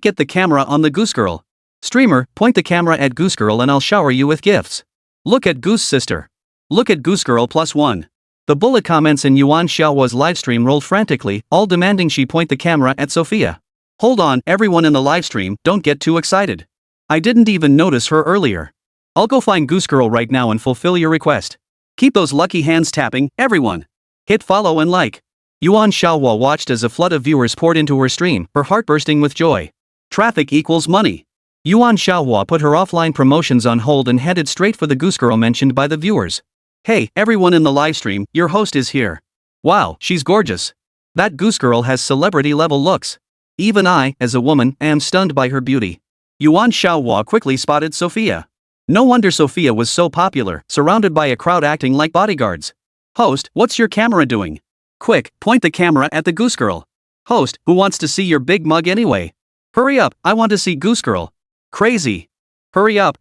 get the camera on the goose girl. Streamer, point the camera at goose girl and I'll shower you with gifts. Look at goose-sister. Look at goose girl +1. The bullet comments in Yuan Xiaohua's livestream rolled frantically, all demanding she point the camera at Sofia. Hold on, everyone in the livestream, don't get too excited. I didn't even notice her earlier. I'll go find goose girl right now and fulfill your request. Keep those lucky hands tapping, everyone. Hit follow and like. Yuan Xiaohua watched as a flood of viewers poured into her stream, her heart bursting with joy. Traffic equals money. Yuan Xiaohua put her offline promotions on hold and headed straight for the goose girl mentioned by the viewers. Hey, everyone in the livestream, your host is here. Wow, she's gorgeous. That goose girl has celebrity level looks. Even I, as a woman, am stunned by her beauty. Yuan Xiaohua quickly spotted Sofia. No wonder Sofia was so popular, surrounded by a crowd acting like bodyguards. Host, what's your camera doing? Quick, point the camera at the goose girl. Host, who wants to see your big mug anyway? Hurry up, I want to see goose girl. Crazy. Hurry up.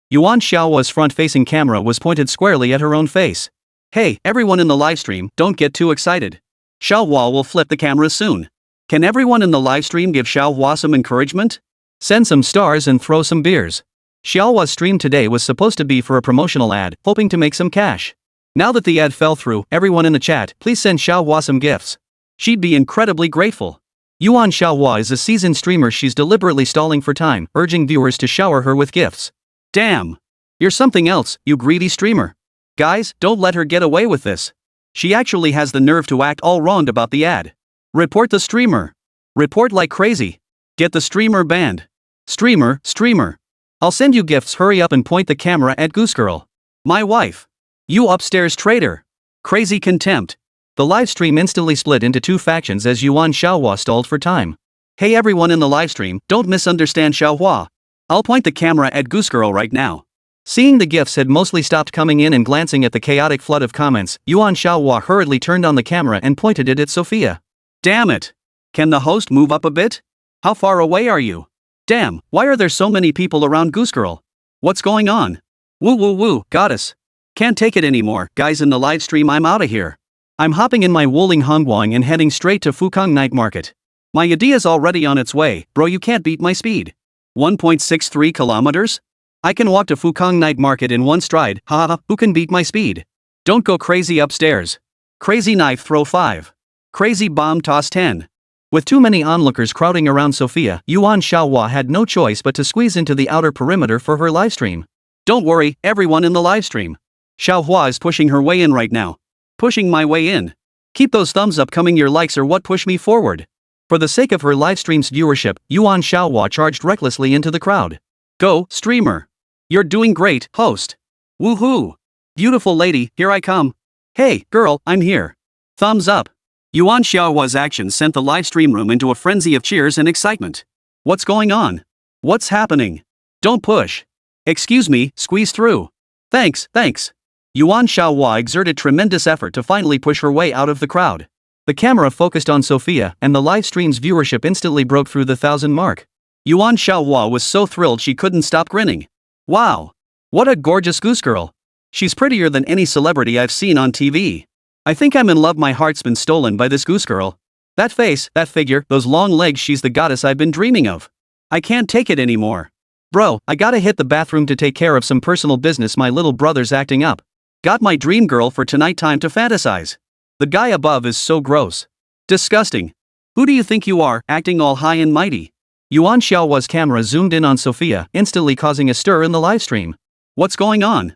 Yuan Xiaohua's front-facing camera was pointed squarely at her own face. Hey, everyone in the livestream, don't get too excited. Xiaohua will flip the camera soon. Can everyone in the livestream give Xiaohua some encouragement? Send some stars and throw some beers. Xiaohua's stream today was supposed to be for a promotional ad, hoping to make some cash. Now that the ad fell through, everyone in the chat, please send Xiaohua some gifts. She'd be incredibly grateful. Yuan Xiaohua is a seasoned streamer. She's deliberately stalling for time, urging viewers to shower her with gifts. Damn. You're something else, you greedy streamer. Guys, don't let her get away with this. She actually has the nerve to act all wronged about the ad. Report the streamer. Report like crazy. Get the streamer banned. Streamer. I'll send you gifts. Hurry up and point the camera at goose girl. My wife. You upstairs traitor. Crazy contempt. The livestream instantly split into two factions as Yuan Xiaohua stalled for time. Hey everyone in the livestream, don't misunderstand Xiaohua. I'll point the camera at goose girl right now. Seeing the gifts had mostly stopped coming in and glancing at the chaotic flood of comments, Yuan Xiaohua hurriedly turned on the camera and pointed it at Sofia. Damn it. Can the host move up a bit? How far away are you? Damn, why are there so many people around goose girl? What's going on? Woo, goddess. Can't take it anymore, guys in the livestream, I'm outta here. I'm hopping in my Wuling Hongguang and heading straight to Fukang Night Market. My idea's already on its way, bro, you can't beat my speed. 1.63 kilometers? I can walk to Fukang Night Market in one stride, haha, who can beat my speed? Don't go crazy upstairs. Crazy knife throw 5. Crazy bomb toss 10. With too many onlookers crowding around Sofia, Yuan Xiaohua had no choice but to squeeze into the outer perimeter for her livestream. Don't worry, everyone in the livestream. Xiaohua is pushing her way in right now. Pushing my way in. Keep those thumbs up coming, your likes are what push me forward. For the sake of her livestream's viewership, Yuan Xiaohua charged recklessly into the crowd. Go, streamer. You're doing great, host. Woohoo. Beautiful lady, here I come. Hey, girl, I'm here. Thumbs up. Yuan Xiaohua's actions sent the livestream room into a frenzy of cheers and excitement. What's going on? What's happening? Don't push. Excuse me, squeeze through. Thanks. Yuan Xiaohua exerted tremendous effort to finally push her way out of the crowd. The camera focused on Sofia, and the livestream's viewership instantly broke through the 1,000 mark. Yuan Xiaohua was so thrilled she couldn't stop grinning. Wow! What a gorgeous goose girl! She's prettier than any celebrity I've seen on TV. I think I'm in love, my heart's been stolen by this goose girl. That face, that figure, those long legs, she's the goddess I've been dreaming of. I can't take it anymore. Bro, I gotta hit the bathroom to take care of some personal business, my little brother's acting up. Got my dream girl for tonight, time to fantasize. The guy above is so gross. Disgusting. Who do you think you are, acting all high and mighty? Yuan Xiaohua's camera zoomed in on Sofia, instantly causing a stir in the livestream. What's going on?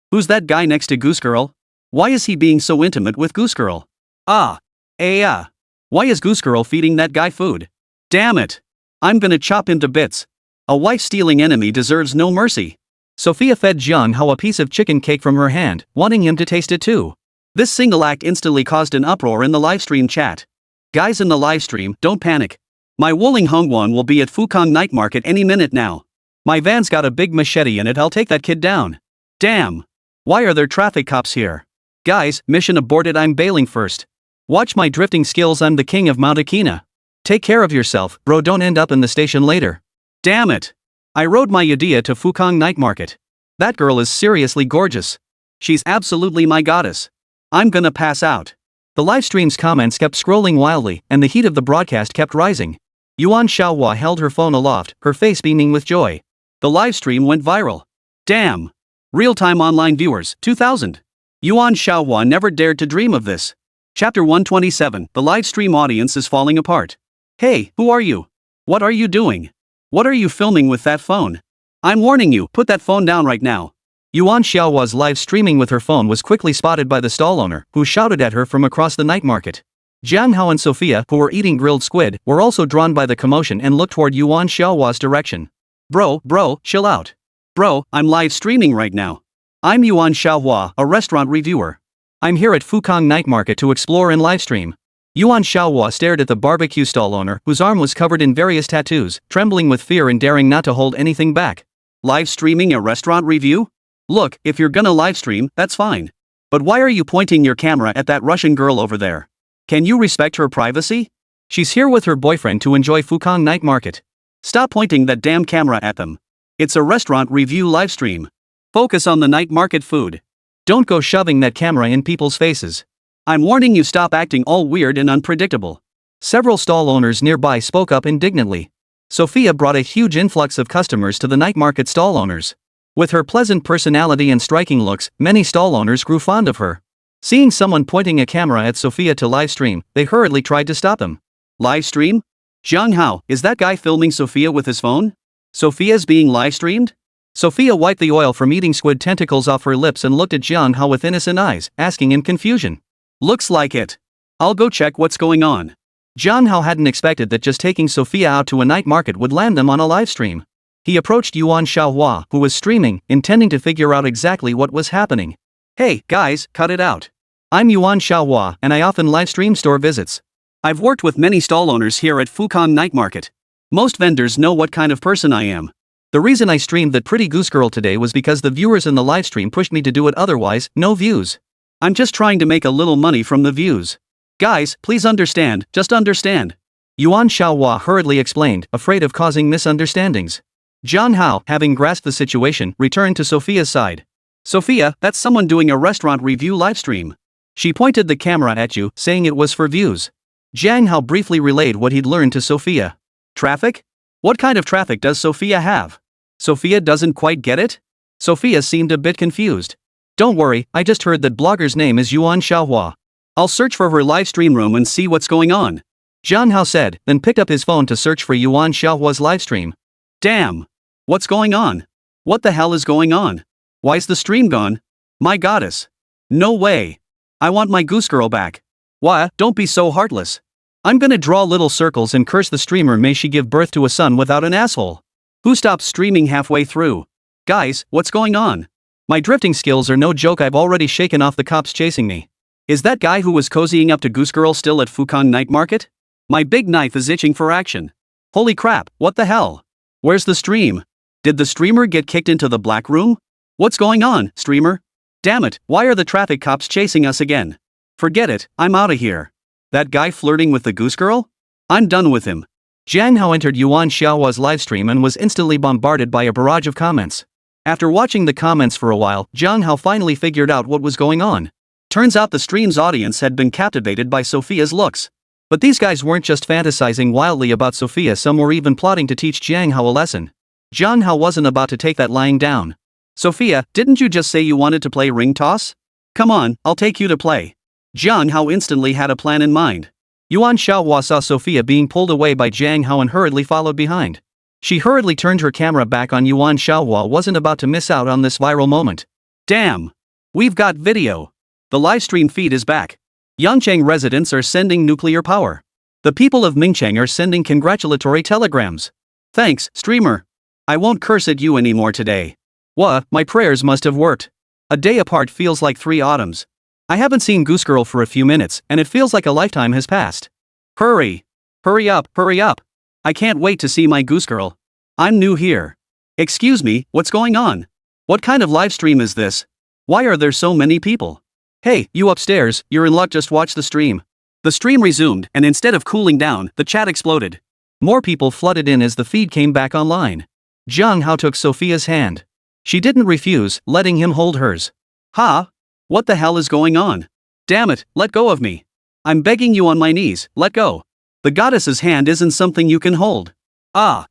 Who's that guy next to goose girl? Why is he being so intimate with goose girl? Why is goose girl feeding that guy food? Damn it. I'm gonna chop him to bits. A wife-stealing enemy deserves no mercy. Sofia fed Jiang Hao a piece of chicken cake from her hand, wanting him to taste it too. This single act instantly caused an uproar in the livestream chat. Guys in the livestream, don't panic. My Wuling Hongwan will be at Fukang Night Market any minute now. My van's got a big machete in it, I'll take that kid down. Damn. Why are there traffic cops here? Guys, mission aborted, I'm bailing first. Watch my drifting skills, I'm the king of Mount Akina. Take care of yourself, bro, don't end up in the station later. Damn it. I rode my Yudea to Fukang Night Market. That girl is seriously gorgeous. She's absolutely my goddess. I'm gonna pass out. The livestream's comments kept scrolling wildly, and the heat of the broadcast kept rising. Yuan Xiaohua held her phone aloft, her face beaming with joy. The livestream went viral. Damn. Real-time online viewers, 2,000. Yuan Xiaohua never dared to dream of this. Chapter 127, the livestream audience is falling apart. Hey, who are you? What are you doing? What are you filming with that phone? I'm warning you, put that phone down right now. Yuan Xiaohua's live streaming with her phone was quickly spotted by the stall owner, who shouted at her from across the night market. Jiang Hao and Sofia, who were eating grilled squid, were also drawn by the commotion and looked toward Yuan Xiaohua's direction. Bro, chill out. Bro, I'm live streaming right now. I'm Yuan Xiaohua, a restaurant reviewer. I'm here at Fukang Night Market to explore and livestream. Yuan Xiaohua stared at the barbecue stall owner, whose arm was covered in various tattoos, trembling with fear and daring not to hold anything back. Live streaming a restaurant review? Look, if you're gonna livestream, that's fine. But why are you pointing your camera at that Russian girl over there? Can you respect her privacy? She's here with her boyfriend to enjoy Fukang Night Market. Stop pointing that damn camera at them. It's a restaurant review livestream. Focus on the night market food. Don't go shoving that camera in people's faces. I'm warning you, stop acting all weird and unpredictable. Several stall owners nearby spoke up indignantly. Sofia brought a huge influx of customers to the night market stall owners. With her pleasant personality and striking looks, many stall owners grew fond of her. Seeing someone pointing a camera at Sofia to livestream, they hurriedly tried to stop him. Livestream? Jiang Hao, is that guy filming Sofia with his phone? Sofia's being livestreamed? Sofia wiped the oil from eating squid tentacles off her lips and looked at Jiang Hao with innocent eyes, asking in confusion. Looks like it. I'll go check what's going on. Jiang Hao hadn't expected that just taking Sofia out to a night market would land them on a livestream. He approached Yuan Xiaohua, who was streaming, intending to figure out exactly what was happening. Hey, guys, cut it out. I'm Yuan Xiaohua, and I often livestream store visits. I've worked with many stall owners here at Fukang Night Market. Most vendors know what kind of person I am. The reason I streamed that pretty goose girl today was because the viewers in the livestream pushed me to do it, otherwise, no views. I'm just trying to make a little money from the views. Guys, please understand, just understand. Yuan Xiaohua hurriedly explained, afraid of causing misunderstandings. Jiang Hao, having grasped the situation, returned to Sofia's side. Sofia, that's someone doing a restaurant review livestream. She pointed the camera at you, saying it was for views. Jiang Hao briefly relayed what he'd learned to Sofia. Traffic? What kind of traffic does Sofia have? Sofia doesn't quite get it? Sofia seemed a bit confused. Don't worry, I just heard that blogger's name is Yuan Xiaohua. I'll search for her livestream room and see what's going on. Jiang Hao said, then picked up his phone to search for Yuan Xiaohua's livestream. Damn. What's going on? What the hell is going on? Why's the stream gone? My goddess. No way. I want my goose girl back. Why, don't be so heartless. I'm gonna draw little circles and curse the streamer, may she give birth to a son without an asshole. Who stops streaming halfway through? Guys, what's going on? My drifting skills are no joke, I've already shaken off the cops chasing me. Is that guy who was cozying up to Goose Girl still at Fukang Night Market? My big knife is itching for action. Holy crap, what the hell? Where's the stream? Did the streamer get kicked into the black room? What's going on, streamer? Damn it, why are the traffic cops chasing us again? Forget it, I'm outta here. That guy flirting with the Goose Girl? I'm done with him. Jiang Hao entered Yuan Xiaohua's livestream and was instantly bombarded by a barrage of comments. After watching the comments for a while, Jiang Hao finally figured out what was going on. Turns out the stream's audience had been captivated by Sofia's looks. But these guys weren't just fantasizing wildly about Sofia, some were even plotting to teach Jiang Hao a lesson. Jiang Hao wasn't about to take that lying down. Sofia, didn't you just say you wanted to play ring toss? Come on, I'll take you to play. Jiang Hao instantly had a plan in mind. Yuan Xiaohua saw Sofia being pulled away by Jiang Hao and hurriedly followed behind. She hurriedly turned her camera back on Yuan Xiaohua, wasn't about to miss out on this viral moment. Damn! We've got video. The livestream feed is back. Yangchang residents are sending nuclear power. The people of Mingchang are sending congratulatory telegrams. Thanks, streamer. I won't curse at you anymore today. My prayers must have worked. A day apart feels like 3 autumns. I haven't seen Goose Girl for a few minutes, and it feels like a lifetime has passed. Hurry! Hurry up, hurry up! I can't wait to see my Goose Girl. I'm new here. Excuse me, what's going on? What kind of live stream is this? Why are there so many people? Hey, you upstairs, you're in luck, just watch the stream. The stream resumed, and instead of cooling down, the chat exploded. More people flooded in as the feed came back online. Jiang Hao took Sofia's hand. She didn't refuse, letting him hold hers. Ha! What the hell is going on? Damn it, let go of me. I'm begging you on my knees, let go. The goddess's hand isn't something you can hold. Oh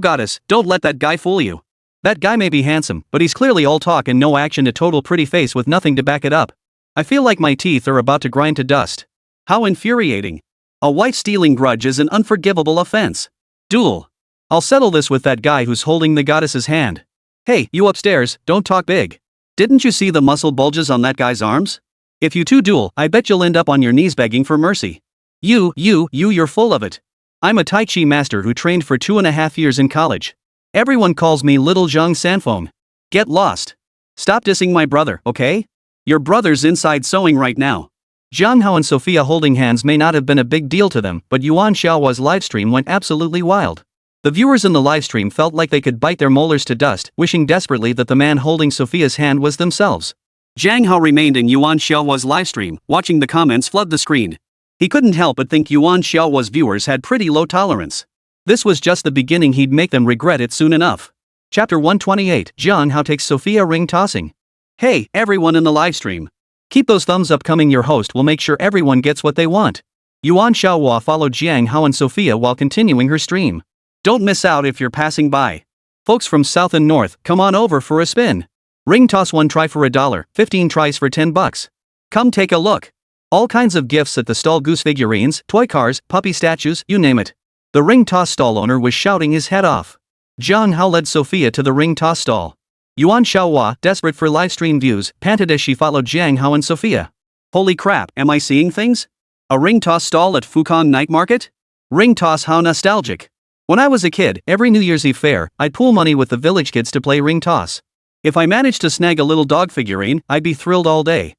goddess, don't let that guy fool you. That guy may be handsome, but he's clearly all talk and no action, a total pretty face with nothing to back it up. I feel like my teeth are about to grind to dust. How infuriating. A wife stealing grudge is an unforgivable offense. Duel. I'll settle this with that guy who's holding the goddess's hand. Hey, you upstairs, don't talk big. Didn't you see the muscle bulges on that guy's arms? If you two duel, I bet you'll end up on your knees begging for mercy. You're full of it. I'm a Tai Chi master who trained for 2.5 years in college. Everyone calls me Little Zhang Sanfeng. Get lost. Stop dissing my brother, okay? Your brother's inside sewing right now. Jiang Hao and Sofia holding hands may not have been a big deal to them, but Yuan Xiaohua's livestream went absolutely wild. The viewers in the livestream felt like they could bite their molars to dust, wishing desperately that the man holding Sofia's hand was themselves. Jiang Hao remained in Yuan Xiaohua's livestream, watching the comments flood the screen. He couldn't help but think Yuan Xiaohua's viewers had pretty low tolerance. This was just the beginning, he'd make them regret it soon enough. Chapter 128, Jiang Hao takes Sofia ring tossing. Hey, everyone in the livestream. Keep those thumbs up coming, your host will make sure everyone gets what they want. Yuan Xiaohua followed Jiang Hao and Sofia while continuing her stream. Don't miss out if you're passing by. Folks from south and north, come on over for a spin. Ring toss, 1 try for $1, 15 tries for $10. Come take a look. All kinds of gifts at the stall, goose figurines, toy cars, puppy statues, you name it. The ring toss stall owner was shouting his head off. Jiang Hao led Sofia to the ring toss stall. Yuan Xiaohua, desperate for livestream views, panted as she followed Jiang Hao and Sofia. Holy crap, am I seeing things? A ring toss stall at Fukang Night Market? Ring toss, how nostalgic. When I was a kid, every New Year's Eve fair, I'd pool money with the village kids to play ring toss. If I managed to snag a little dog figurine, I'd be thrilled all day.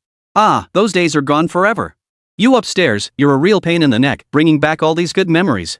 Those days are gone forever. You upstairs, you're a real pain in the neck, bringing back all these good memories.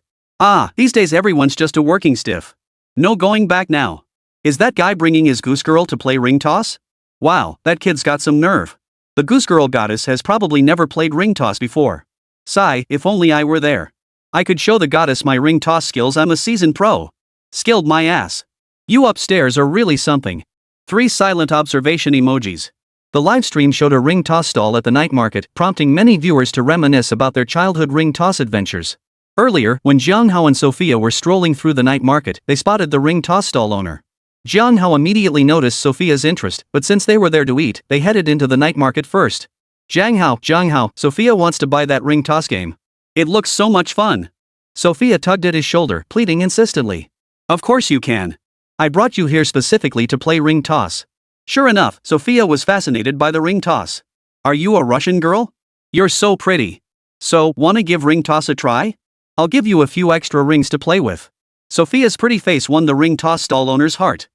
These days everyone's just a working stiff. No going back now. Is that guy bringing his goose girl to play ring toss? Wow, that kid's got some nerve. The goose girl goddess has probably never played ring toss before. Sigh, if only I were there. I could show the goddess my ring toss skills, I'm a seasoned pro. Skilled my ass. You upstairs are really something. 3 silent observation emojis. The livestream showed a ring toss stall at the night market, prompting many viewers to reminisce about their childhood ring toss adventures. Earlier, when Jiang Hao and Sofia were strolling through the night market, they spotted the ring toss stall owner. Jiang Hao immediately noticed Sofia's interest, but since they were there to eat, they headed into the night market first. Jiang Hao, Sofia wants to buy that ring toss game. It looks so much fun. Sofia tugged at his shoulder, pleading insistently. Of course you can. I brought you here specifically to play ring toss. Sure enough, Sofia was fascinated by the ring toss. Are you a Russian girl? You're so pretty. So, wanna give ring toss a try? I'll give you a few extra rings to play with. Sofia's pretty face won the ring toss stall owner's heart.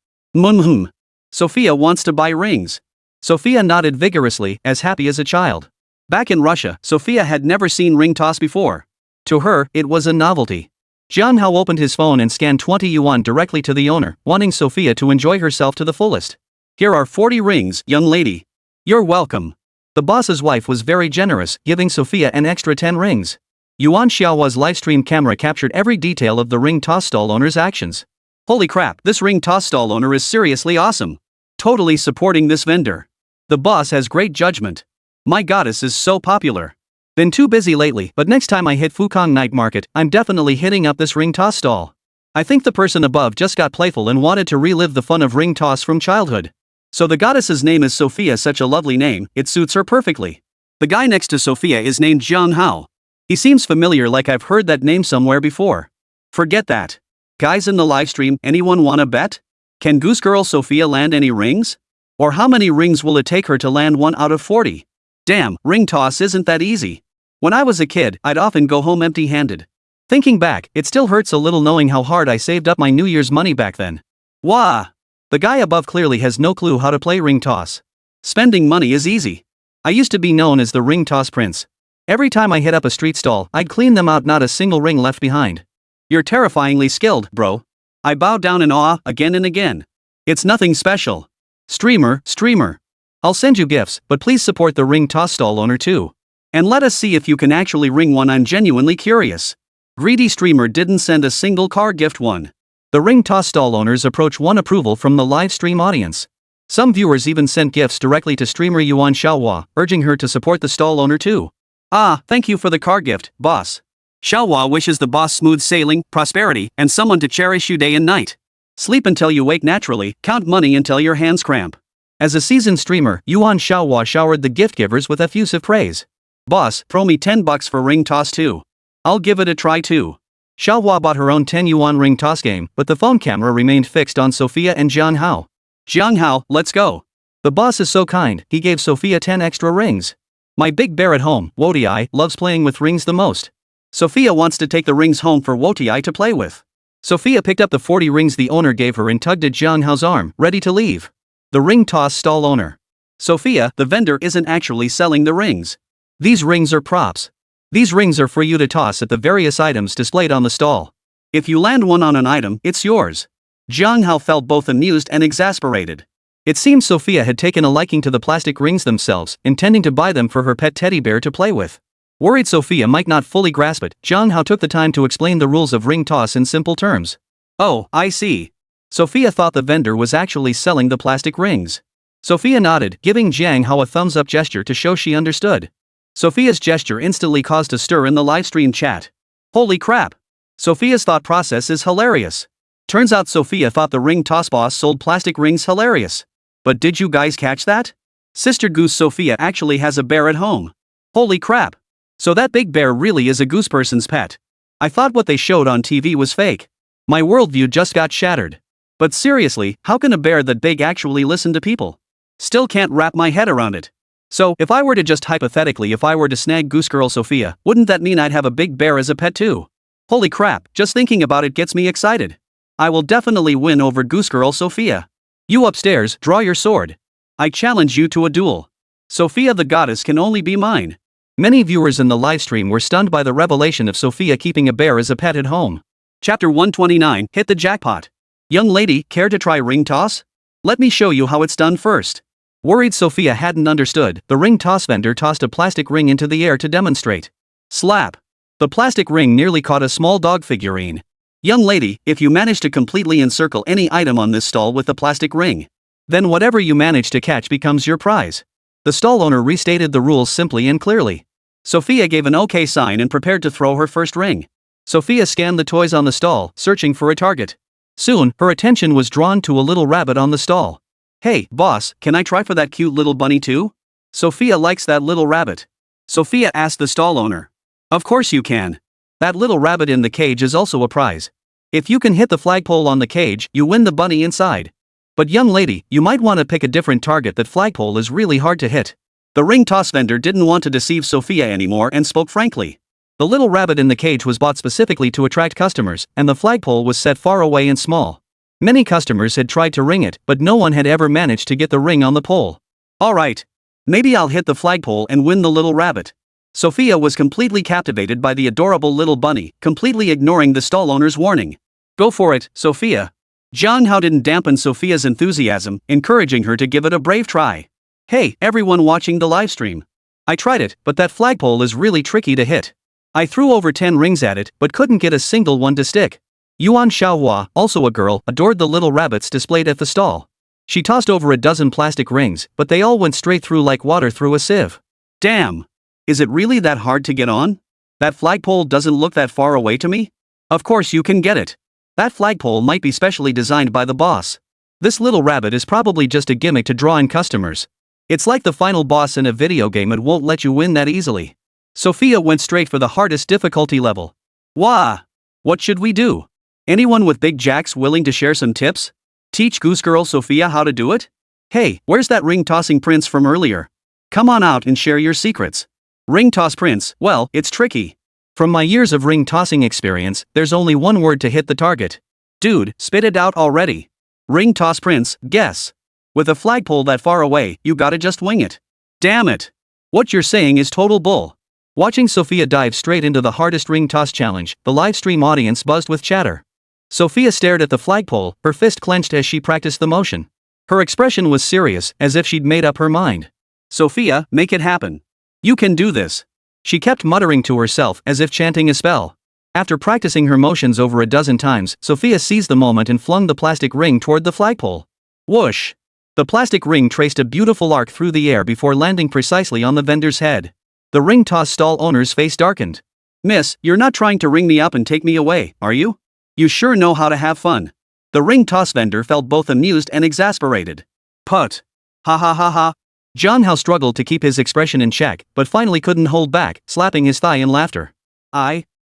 Sofia wants to buy rings. Sofia nodded vigorously, as happy as a child. Back in Russia, Sofia had never seen ring toss before. To her, it was a novelty. Jiang Hao opened his phone and scanned 20 yuan directly to the owner, wanting Sofia to enjoy herself to the fullest. Here are 40 rings, young lady. You're welcome. The boss's wife was very generous, giving Sofia an extra 10 rings. Yuan Xiaohua's livestream camera captured every detail of the ring toss stall owner's actions. Holy crap, this ring toss stall owner is seriously awesome. Totally supporting this vendor. The boss has great judgment. My goddess is so popular. Been too busy lately, but next time I hit Fukang Night Market, I'm definitely hitting up this ring toss stall. I think the person above just got playful and wanted to relive the fun of ring toss from childhood. So the goddess's name is Sofia, such a lovely name, it suits her perfectly. The guy next to Sofia is named Jiang Hao. He seems familiar, like I've heard that name somewhere before. Forget that. Guys in the livestream, anyone wanna bet? Can Goose Girl Sofia land any rings? Or how many rings will it take her to land 1 out of 40? Damn, ring toss isn't that easy. When I was a kid, I'd often go home empty-handed. Thinking back, it still hurts a little knowing how hard I saved up my New Year's money back then. Wah! The guy above clearly has no clue how to play ring toss. Spending money is easy. I used to be known as the ring toss prince. Every time I hit up a street stall, I'd clean them out, not a single ring left behind. You're terrifyingly skilled, bro. I bow down in awe again and again. It's nothing special. Streamer. I'll send you gifts, but please support the ring toss stall owner too. And let us see if you can actually ring one. I'm genuinely curious. Greedy streamer didn't send a single car gift one. The ring toss stall owners approach one approval from the live stream audience. Some viewers even sent gifts directly to streamer Yuan Xiaohua, urging her to support the stall owner too. Ah, thank you for the car gift, boss. Xiaohua wishes the boss smooth sailing, prosperity, and someone to cherish you day and night. Sleep until you wake naturally, count money until your hands cramp. As a seasoned streamer, Yuan Xiaohua showered the gift givers with effusive praise. Boss, throw me $10 for ring toss too. I'll give it a try too. Xiaohua bought her own 10 yuan ring toss game, but the phone camera remained fixed on Sofia and Jiang Hao. Jiang Hao, let's go. The boss is so kind, he gave Sofia 10 extra rings. My big bear at home, Wotii, loves playing with rings the most. Sofia wants to take the rings home for Wotii to play with. Sofia picked up the 40 rings the owner gave her and tugged at Jiang Hao's arm, ready to leave. The ring toss stall owner. Sofia, the vendor isn't actually selling the rings. These rings are props. These rings are for you to toss at the various items displayed on the stall. If you land one on an item, it's yours. Jiang Hao felt both amused and exasperated. It seems Sofia had taken a liking to the plastic rings themselves, intending to buy them for her pet teddy bear to play with. Worried Sofia might not fully grasp it, Jiang Hao took the time to explain the rules of ring toss in simple terms. Oh, I see. Sofia thought the vendor was actually selling the plastic rings. Sofia nodded, giving Jiang Hao a thumbs-up gesture to show she understood. Sofia's gesture instantly caused a stir in the livestream chat. Holy crap! Sofia's thought process is hilarious. Turns out Sofia thought the ring toss boss sold plastic rings. Hilarious. But did you guys catch that? Sister Goose Sofia actually has a bear at home. Holy crap! So that big bear really is a goose person's pet. I thought what they showed on TV was fake. My worldview just got shattered. But seriously, how can a bear that big actually listen to people? Still can't wrap my head around it. So, if I were to just hypothetically if I were to snag Goose Girl Sofia, wouldn't that mean I'd have a big bear as a pet too? Holy crap, just thinking about it gets me excited. I will definitely win over Goose Girl Sofia. You upstairs, draw your sword. I challenge you to a duel. Sofia the goddess can only be mine. Many viewers in the livestream were stunned by the revelation of Sofia keeping a bear as a pet at home. Chapter 129, hit the jackpot. Young lady, care to try ring toss? Let me show you how it's done first. Worried Sofia hadn't understood, the ring toss vendor tossed a plastic ring into the air to demonstrate. Slap! The plastic ring nearly caught a small dog figurine. Young lady, if you manage to completely encircle any item on this stall with the plastic ring, then whatever you manage to catch becomes your prize. The stall owner restated the rules simply and clearly. Sofia gave an OK sign and prepared to throw her first ring. Sofia scanned the toys on the stall, searching for a target. Soon, her attention was drawn to a little rabbit on the stall. Hey, boss, can I try for that cute little bunny too? Sofia likes that little rabbit. Sofia asked the stall owner. Of course you can. That little rabbit in the cage is also a prize. If you can hit the flagpole on the cage, you win the bunny inside. But young lady, you might want to pick a different target. That flagpole is really hard to hit. The ring toss vendor didn't want to deceive Sofia anymore and spoke frankly. The little rabbit in the cage was bought specifically to attract customers, and the flagpole was set far away and small. Many customers had tried to ring it, but no one had ever managed to get the ring on the pole. Alright. Maybe I'll hit the flagpole and win the little rabbit. Sofia was completely captivated by the adorable little bunny, completely ignoring the stall owner's warning. Go for it, Sofia. Jiang Hao didn't dampen Sofia's enthusiasm, encouraging her to give it a brave try. Hey, everyone watching the livestream. I tried it, but that flagpole is really tricky to hit. I threw over 10 rings at it, but couldn't get a single one to stick. Yuan Xiaohua, also a girl, adored the little rabbits displayed at the stall. She tossed over a dozen plastic rings, but they all went straight through like water through a sieve. Damn! Is it really that hard to get on? That flagpole doesn't look that far away to me? Of course you can get it. That flagpole might be specially designed by the boss. This little rabbit is probably just a gimmick to draw in customers. It's like the final boss in a video game, it won't let you win that easily. Sofia went straight for the hardest difficulty level. Wah! What should we do? Anyone with big jacks willing to share some tips? Teach Goose Girl Sofia how to do it? Hey, where's that ring tossing prince from earlier? Come on out and share your secrets. Ring toss prince, well, it's tricky. From my years of ring tossing experience, there's only one word to hit the target. Dude, spit it out already. Ring toss prince, guess. With a flagpole that far away, you gotta just wing it. Damn it. What you're saying is total bull. Watching Sofia dive straight into the hardest ring toss challenge, the livestream audience buzzed with chatter. Sofia stared at the flagpole, her fist clenched as she practiced the motion. Her expression was serious, as if she'd made up her mind. Sofia, make it happen. You can do this. She kept muttering to herself as if chanting a spell. After practicing her motions over a dozen times, Sofia seized the moment and flung the plastic ring toward the flagpole. Whoosh! The plastic ring traced a beautiful arc through the air before landing precisely on the vendor's head. The ring toss stall owner's face darkened. Miss, you're not trying to ring me up and take me away, are you? You sure know how to have fun. The ring toss vendor felt both amused and exasperated. Put. Ha ha ha ha. Jiang Hao struggled to keep his expression in check, but finally couldn't hold back, slapping his thigh in laughter.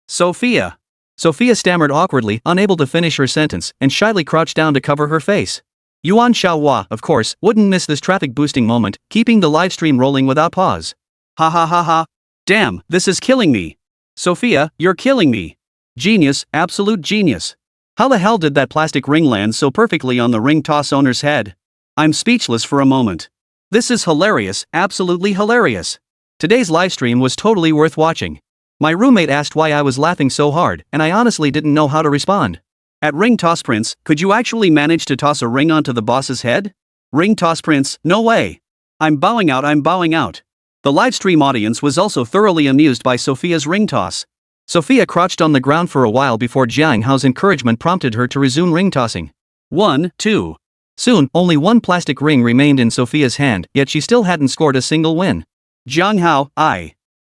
Sofia. Sofia stammered awkwardly, unable to finish her sentence, and shyly crouched down to cover her face. Yuan Xiaohua, of course, wouldn't miss this traffic-boosting moment, keeping the livestream rolling without pause. Ha ha ha ha. Damn, this is killing me. Sofia, you're killing me. Genius, absolute genius. How the hell did that plastic ring land so perfectly on the ring toss owner's head? I'm speechless for a moment. This is hilarious, absolutely hilarious. Today's livestream was totally worth watching. My roommate asked why I was laughing so hard, and I honestly didn't know how to respond. At Ring Toss Prince, could you actually manage to toss a ring onto the boss's head? Ring Toss Prince, no way. I'm bowing out. The livestream audience was also thoroughly amused by Sofia's ring toss. Sofia crouched on the ground for a while before Jiang Hao's encouragement prompted her to resume ring tossing. 1, 2. Soon, only one plastic ring remained in Sofia's hand, yet she still hadn't scored a single win. Jiang Hao,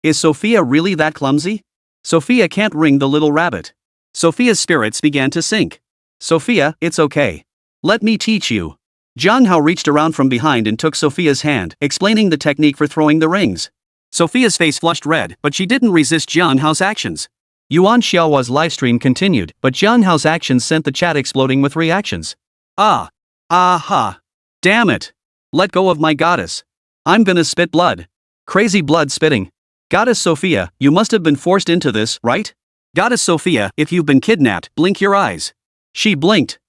Is Sofia really that clumsy? Sofia can't ring the little rabbit. Sofia's spirits began to sink. Sofia, it's okay. Let me teach you. Jiang Hao reached around from behind and took Sofia's hand, explaining the technique for throwing the rings. Sofia's face flushed red, but she didn't resist Jiang Hao's actions. Yuan Xiaohua's livestream continued, but Jiang Hao's actions sent the chat exploding with reactions. Aha. Damn it. Let go of my goddess. I'm gonna spit blood. Crazy blood spitting. Goddess Sofia, you must have been forced into this, right? Goddess Sofia, if you've been kidnapped, blink your eyes. She blinked.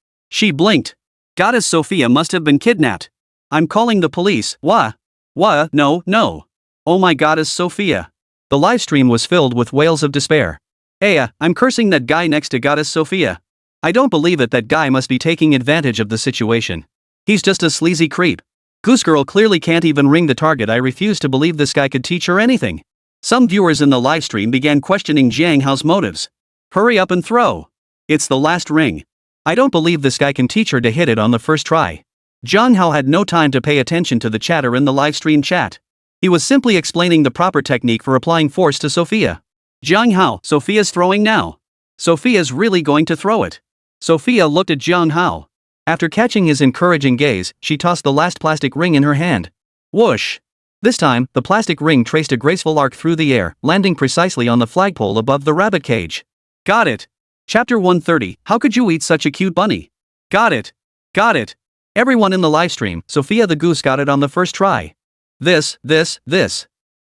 Goddess Sofia must have been kidnapped. I'm calling the police. Wha? No. Oh my goddess Sofia. The livestream was filled with wails of despair. I'm cursing that guy next to goddess Sofia. I don't believe it, that guy must be taking advantage of the situation. He's just a sleazy creep. Goose Girl clearly can't even ring the target. I refuse to believe this guy could teach her anything. Some viewers in the livestream began questioning Jiang Hao's motives. Hurry up and throw. It's the last ring. I don't believe this guy can teach her to hit it on the first try. Jiang Hao had no time to pay attention to the chatter in the livestream chat. He was simply explaining the proper technique for applying force to Sofia. Jiang Hao, Sofia's throwing now. Sofia's really going to throw it. Sofia looked at Jiang Hao. After catching his encouraging gaze, she tossed the last plastic ring in her hand. Whoosh! This time, the plastic ring traced a graceful arc through the air, landing precisely on the flagpole above the rabbit cage. Got it. Chapter 130, How could you eat such a cute bunny? Got it. Everyone in the livestream, Sofia the goose got it on the first try. This.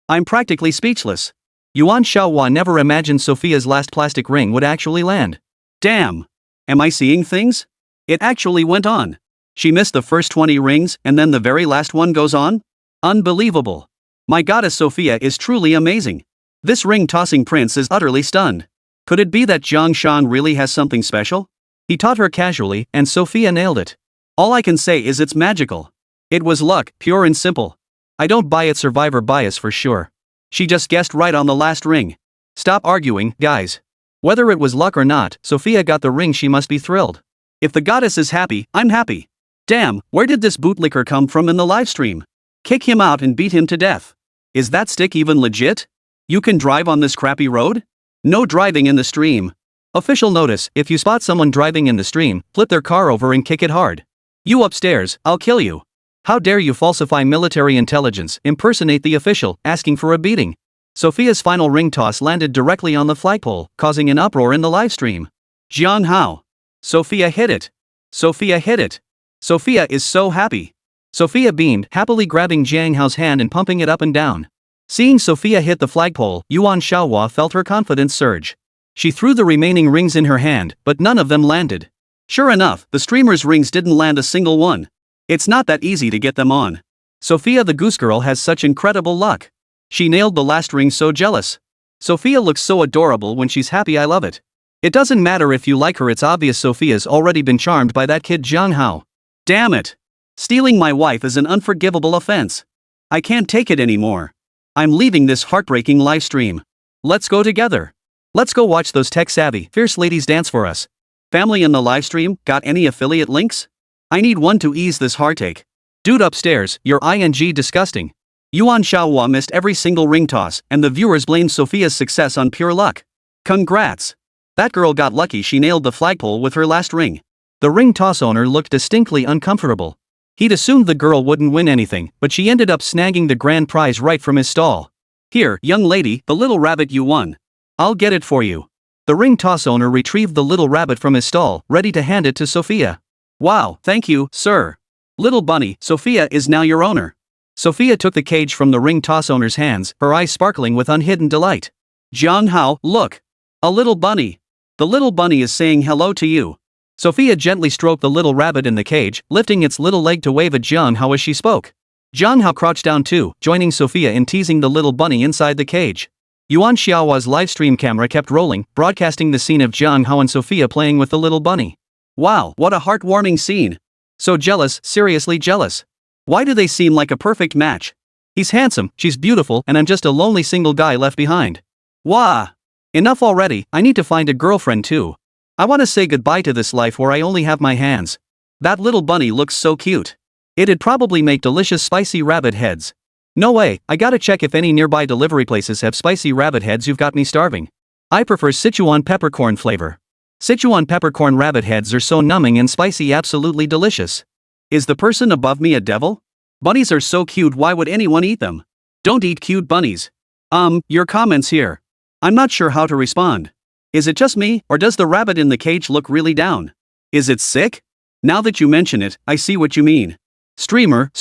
I'm practically speechless. Yuan Xiaohua never imagined Sofia's last plastic ring would actually land. Damn. Am I seeing things? It actually went on. She missed the first 20 rings, and then the very last one goes on? Unbelievable. My goddess Sofia is truly amazing. This ring-tossing prince is utterly stunned. Could it be that Jiang Shan really has something special? He taught her casually, and Sofia nailed it. All I can say is it's magical. It was luck, pure and simple. I don't buy it's survivor bias for sure. She just guessed right on the last ring. Stop arguing, guys. Whether it was luck or not, Sofia got the ring. She must be thrilled. If the goddess is happy, I'm happy. Damn, where did this bootlicker come from in the livestream? Kick him out and beat him to death. Is that stick even legit? You can drive on this crappy road? No driving in the stream. Official notice: if you spot someone driving in the stream, flip their car over and kick it hard. You upstairs, I'll kill you. How dare you falsify military intelligence, impersonate the official, asking for a beating. Sofia's final ring toss landed directly on the flagpole, causing an uproar in the livestream. Jiang Hao. Sofia hit it. Sofia is so happy. Sofia beamed, happily grabbing Jiang Hao's hand and pumping it up and down. Seeing Sofia hit the flagpole, Yuan Xiaohua felt her confidence surge. She threw the remaining rings in her hand, but none of them landed. Sure enough, the streamer's rings didn't land a single one. It's not that easy to get them on. Sofia the goose girl has such incredible luck. She nailed the last ring, so jealous. Sofia looks so adorable when she's happy, I love it. It doesn't matter if you like her, it's obvious Sofia's already been charmed by that kid Jiang Hao. Damn it. Stealing my wife is an unforgivable offense. I can't take it anymore. I'm leaving this heartbreaking live stream. Let's go together. Let's go watch those tech-savvy, fierce ladies dance for us. Family in the live stream, got any affiliate links? I need one to ease this heartache. Dude upstairs, you're disgusting. Yuan Xiaohua missed every single ring toss, and the viewers blamed Sofia's success on pure luck. Congrats. That girl got lucky, she nailed the flagpole with her last ring. The ring toss owner looked distinctly uncomfortable. He'd assumed the girl wouldn't win anything, but she ended up snagging the grand prize right from his stall. Here, young lady, the little rabbit you won. I'll get it for you. The ring toss owner retrieved the little rabbit from his stall, ready to hand it to Sofia. Wow, thank you, sir. Little bunny, Sofia is now your owner. Sofia took the cage from the ring toss owner's hands, her eyes sparkling with unhidden delight. Jiang Hao, look. A little bunny. The little bunny is saying hello to you. Sofia gently stroked the little rabbit in the cage, lifting its little leg to wave at Jiang Hao as she spoke. Jiang Hao crouched down too, joining Sofia in teasing the little bunny inside the cage. Yuan Xiaohua's livestream camera kept rolling, broadcasting the scene of Jiang Hao and Sofia playing with the little bunny. Wow, what a heartwarming scene. So jealous, seriously jealous. Why do they seem like a perfect match? He's handsome, she's beautiful, and I'm just a lonely single guy left behind. Wah! Enough already, I need to find a girlfriend too. I want to say goodbye to this life where I only have my hands. That little bunny looks so cute. It'd probably make delicious spicy rabbit heads. No way, I gotta check if any nearby delivery places have spicy rabbit heads. You've got me starving. I prefer Sichuan peppercorn flavor. Sichuan peppercorn rabbit heads are so numbing and spicy, absolutely delicious. Is the person above me a devil? Bunnies are so cute, why would anyone eat them? Don't eat cute bunnies. Your comments here. I'm not sure how to respond. Is it just me, or does the rabbit in the cage look really down? Is it sick? Now that you mention it, I see what you mean. Streamer,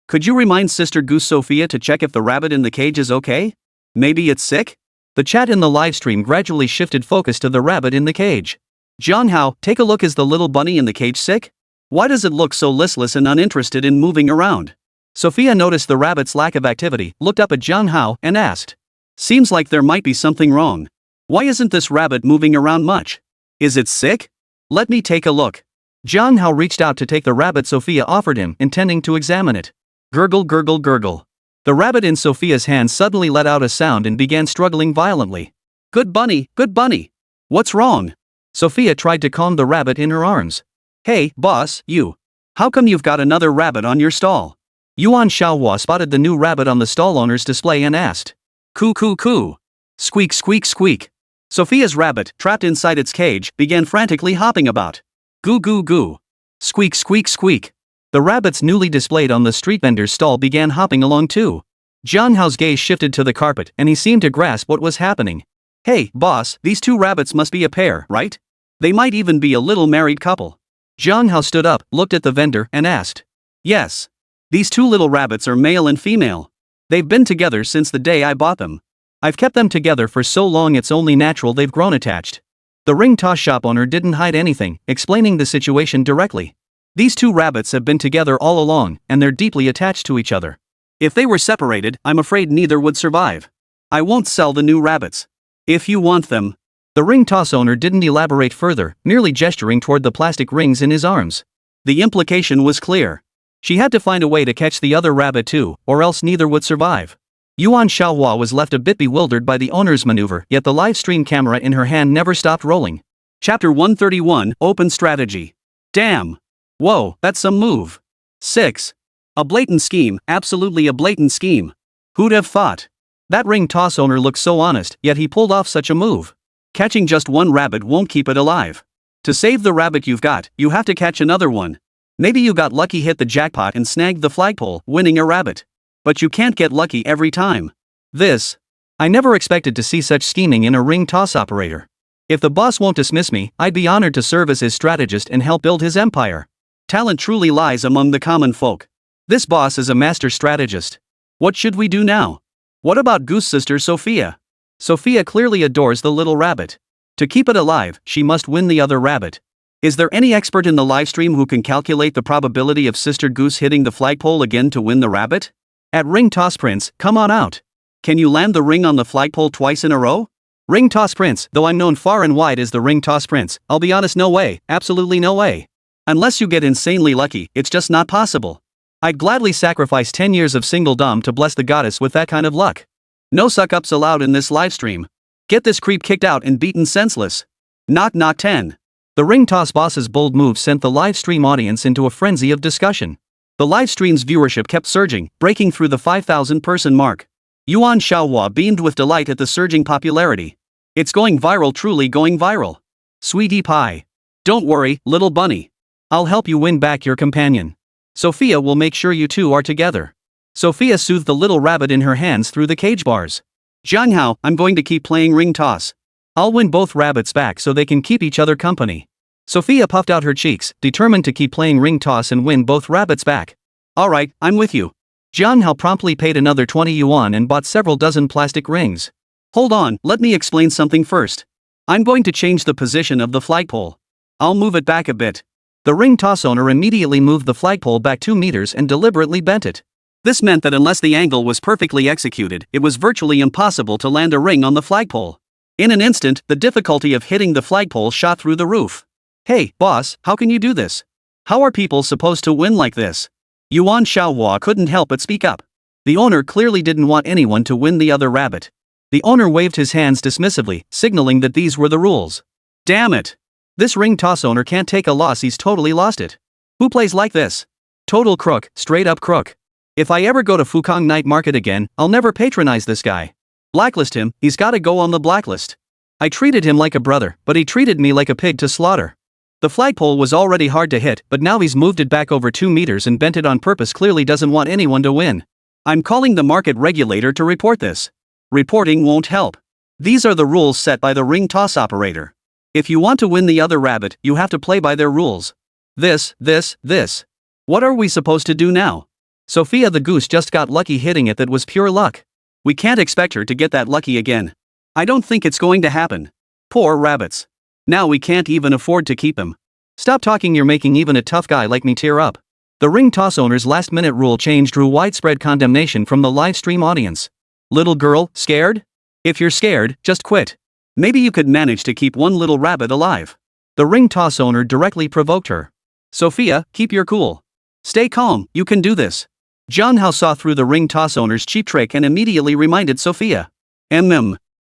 could you remind Sister Goose Sofia to check if the rabbit in the cage is okay? Maybe it's sick? The chat in the livestream gradually shifted focus to the rabbit in the cage. Jiang Hao, take a look, is the little bunny in the cage sick? Why does it look so listless and uninterested in moving around? Sofia noticed the rabbit's lack of activity, looked up at Jiang Hao, and asked. Seems like there might be something wrong. Why isn't this rabbit moving around much? Is it sick? Let me take a look. Jiang Hao reached out to take the rabbit Sofia offered him, intending to examine it. Gurgle, gurgle, gurgle. The rabbit in Sofia's hand suddenly let out a sound and began struggling violently. Good bunny, good bunny. What's wrong? Sofia tried to calm the rabbit in her arms. Hey, boss, you. How come you've got another rabbit on your stall? Yuan Xiaohua spotted the new rabbit on the stall owner's display and asked. Coo coo coo. Squeak squeak squeak. Sofia's rabbit, trapped inside its cage, began frantically hopping about. Goo goo goo. Squeak squeak squeak. The rabbits newly displayed on the street vendor's stall began hopping along too. Jiang Hao's gaze shifted to the carpet and he seemed to grasp what was happening. Hey, boss, these two rabbits must be a pair, right? They might even be a little married couple. Jiang Hao stood up, looked at the vendor, and asked. Yes. These two little rabbits are male and female. They've been together since the day I bought them. I've kept them together for so long it's only natural they've grown attached. The ring toss shop owner didn't hide anything, explaining the situation directly. These two rabbits have been together all along, and they're deeply attached to each other. If they were separated, I'm afraid neither would survive. I won't sell the new rabbits. If you want them. The ring toss owner didn't elaborate further, merely gesturing toward the plastic rings in his arms. The implication was clear. She had to find a way to catch the other rabbit too, or else neither would survive. Yuan Xiaohua was left a bit bewildered by the owner's maneuver, yet the live stream camera in her hand never stopped rolling. Chapter 131, Open Strategy. Damn. Whoa, that's some move. 6. A blatant scheme, absolutely a blatant scheme. Who'd have thought? That ring toss owner looked so honest, yet he pulled off such a move. Catching just one rabbit won't keep it alive. To save the rabbit you've got, you have to catch another one. Maybe you got lucky, hit the jackpot and snagged the flagpole, winning a rabbit. But you can't get lucky every time. I never expected to see such scheming in a ring toss operator. If the boss won't dismiss me, I'd be honored to serve as his strategist and help build his empire. Talent truly lies among the common folk. This boss is a master strategist. What should we do now? What about goose-sister Sofia? Sofia clearly adores the little rabbit. To keep it alive, she must win the other rabbit. Is there any expert in the livestream who can calculate the probability of Sister Goose hitting the flagpole again to win the rabbit? At Ring Toss Prince, come on out. Can you land the ring on the flagpole twice in a row? Ring Toss Prince, though I'm known far and wide as the Ring Toss Prince, I'll be honest, no way, absolutely no way. Unless you get insanely lucky, it's just not possible. I'd gladly sacrifice 10 years of single dom to bless the goddess with that kind of luck. No suck-ups allowed in this livestream. Get this creep kicked out and beaten senseless. Knock knock 10. The Ring Toss boss's bold move sent the livestream audience into a frenzy of discussion. The livestream's viewership kept surging, breaking through the 5,000 person mark. Yuan Xiaohua beamed with delight at the surging popularity. It's going viral, truly going viral. Sweetie pie. Don't worry, little bunny. I'll help you win back your companion. Sofia will make sure you two are together. Sofia soothed the little rabbit in her hands through the cage bars. Jiang Hao, I'm going to keep playing ring toss. I'll win both rabbits back so they can keep each other company. Sofia puffed out her cheeks, determined to keep playing ring toss and win both rabbits back. Alright, I'm with you. Jiang Hao promptly paid another 20 yuan and bought several dozen plastic rings. Hold on, let me explain something first. I'm going to change the position of the flagpole. I'll move it back a bit. The ring toss owner immediately moved the flagpole back 2 meters and deliberately bent it. This meant that unless the angle was perfectly executed, it was virtually impossible to land a ring on the flagpole. In an instant, the difficulty of hitting the flagpole shot through the roof. Hey, boss, how can you do this? How are people supposed to win like this? Yuan Xiaohua couldn't help but speak up. The owner clearly didn't want anyone to win the other rabbit. The owner waved his hands dismissively, signaling that these were the rules. Damn it! This ring toss owner can't take a loss, he's totally lost it. Who plays like this? Total crook, straight up crook. If I ever go to Fukang Night Market again, I'll never patronize this guy. Blacklist him, he's gotta go on the blacklist. I treated him like a brother, but he treated me like a pig to slaughter. The flagpole was already hard to hit, but now he's moved it back over 2 meters and bent it on purpose, clearly doesn't want anyone to win. I'm calling the market regulator to report this. Reporting won't help. These are the rules set by the ring toss operator. If you want to win the other rabbit, you have to play by their rules. This. What are we supposed to do now? Sofia the goose just got lucky hitting it, that was pure luck. We can't expect her to get that lucky again. I don't think it's going to happen. Poor rabbits. Now we can't even afford to keep him. Stop talking, you're making even a tough guy like me tear up. The ring toss owner's last-minute rule change drew widespread condemnation from the livestream audience. Little girl, scared? If you're scared, just quit. Maybe you could manage to keep one little rabbit alive. The ring toss owner directly provoked her. Sofia, keep your cool. Stay calm, you can do this. Jiang Hao saw through the ring toss owner's cheap trick and immediately reminded Sofia.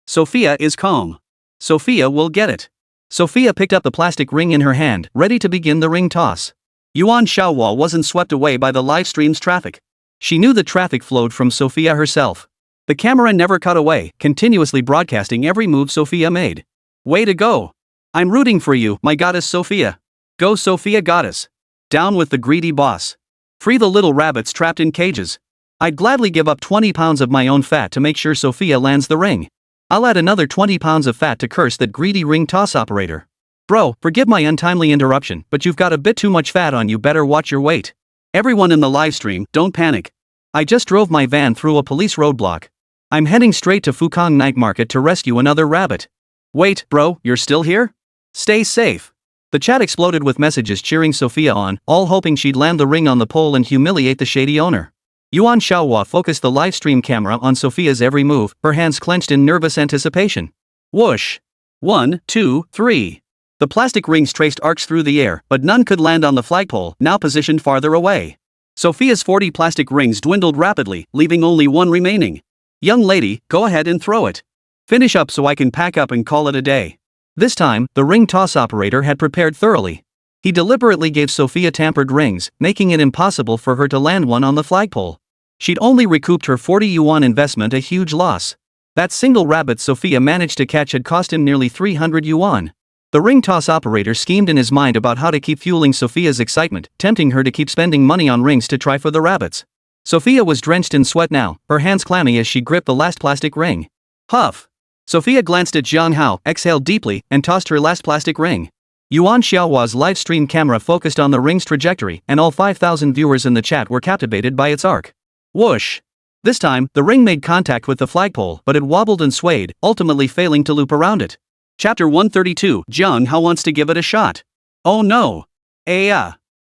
Sofia is calm. Sofia will get it. Sofia picked up the plastic ring in her hand, ready to begin the ring toss. Yuan Xiaohua wasn't swept away by the livestream's traffic. She knew the traffic flowed from Sofia herself. The camera never cut away, continuously broadcasting every move Sofia made. Way to go! I'm rooting for you, my goddess Sofia. Go Sofia goddess. Down with the greedy boss. Free the little rabbits trapped in cages. I'd gladly give up 20 pounds of my own fat to make sure Sofia lands the ring. I'll add another 20 pounds of fat to curse that greedy ring toss operator. Bro, forgive my untimely interruption, but you've got a bit too much fat on you, better watch your weight. Everyone in the livestream, don't panic. I just drove my van through a police roadblock. I'm heading straight to Fukang Night Market to rescue another rabbit. Wait, bro, you're still here? Stay safe. The chat exploded with messages cheering Sofia on, all hoping she'd land the ring on the pole and humiliate the shady owner. Yuan Xiaohua focused the livestream camera on Sofia's every move, her hands clenched in nervous anticipation. Whoosh! 1, 2, 3. The plastic rings traced arcs through the air, but none could land on the flagpole, now positioned farther away. Sofia's 40 plastic rings dwindled rapidly, leaving only one remaining. Young lady, go ahead and throw it. Finish up so I can pack up and call it a day. This time, the ring toss operator had prepared thoroughly. He deliberately gave Sofia tampered rings, making it impossible for her to land one on the flagpole. She'd only recouped her 40 yuan investment, a huge loss. That single rabbit Sofia managed to catch had cost him nearly 300 yuan. The ring toss operator schemed in his mind about how to keep fueling Sofia's excitement, tempting her to keep spending money on rings to try for the rabbits. Sofia was drenched in sweat now, her hands clammy as she gripped the last plastic ring. Huff! Sofia glanced at Jiang Hao, exhaled deeply, and tossed her last plastic ring. Yuan Xiaohua's livestream camera focused on the ring's trajectory, and all 5,000 viewers in the chat were captivated by its arc. Whoosh! This time, the ring made contact with the flagpole, but it wobbled and swayed, ultimately failing to loop around it. Chapter 132, Jiang Hao wants to give it a shot. Oh no.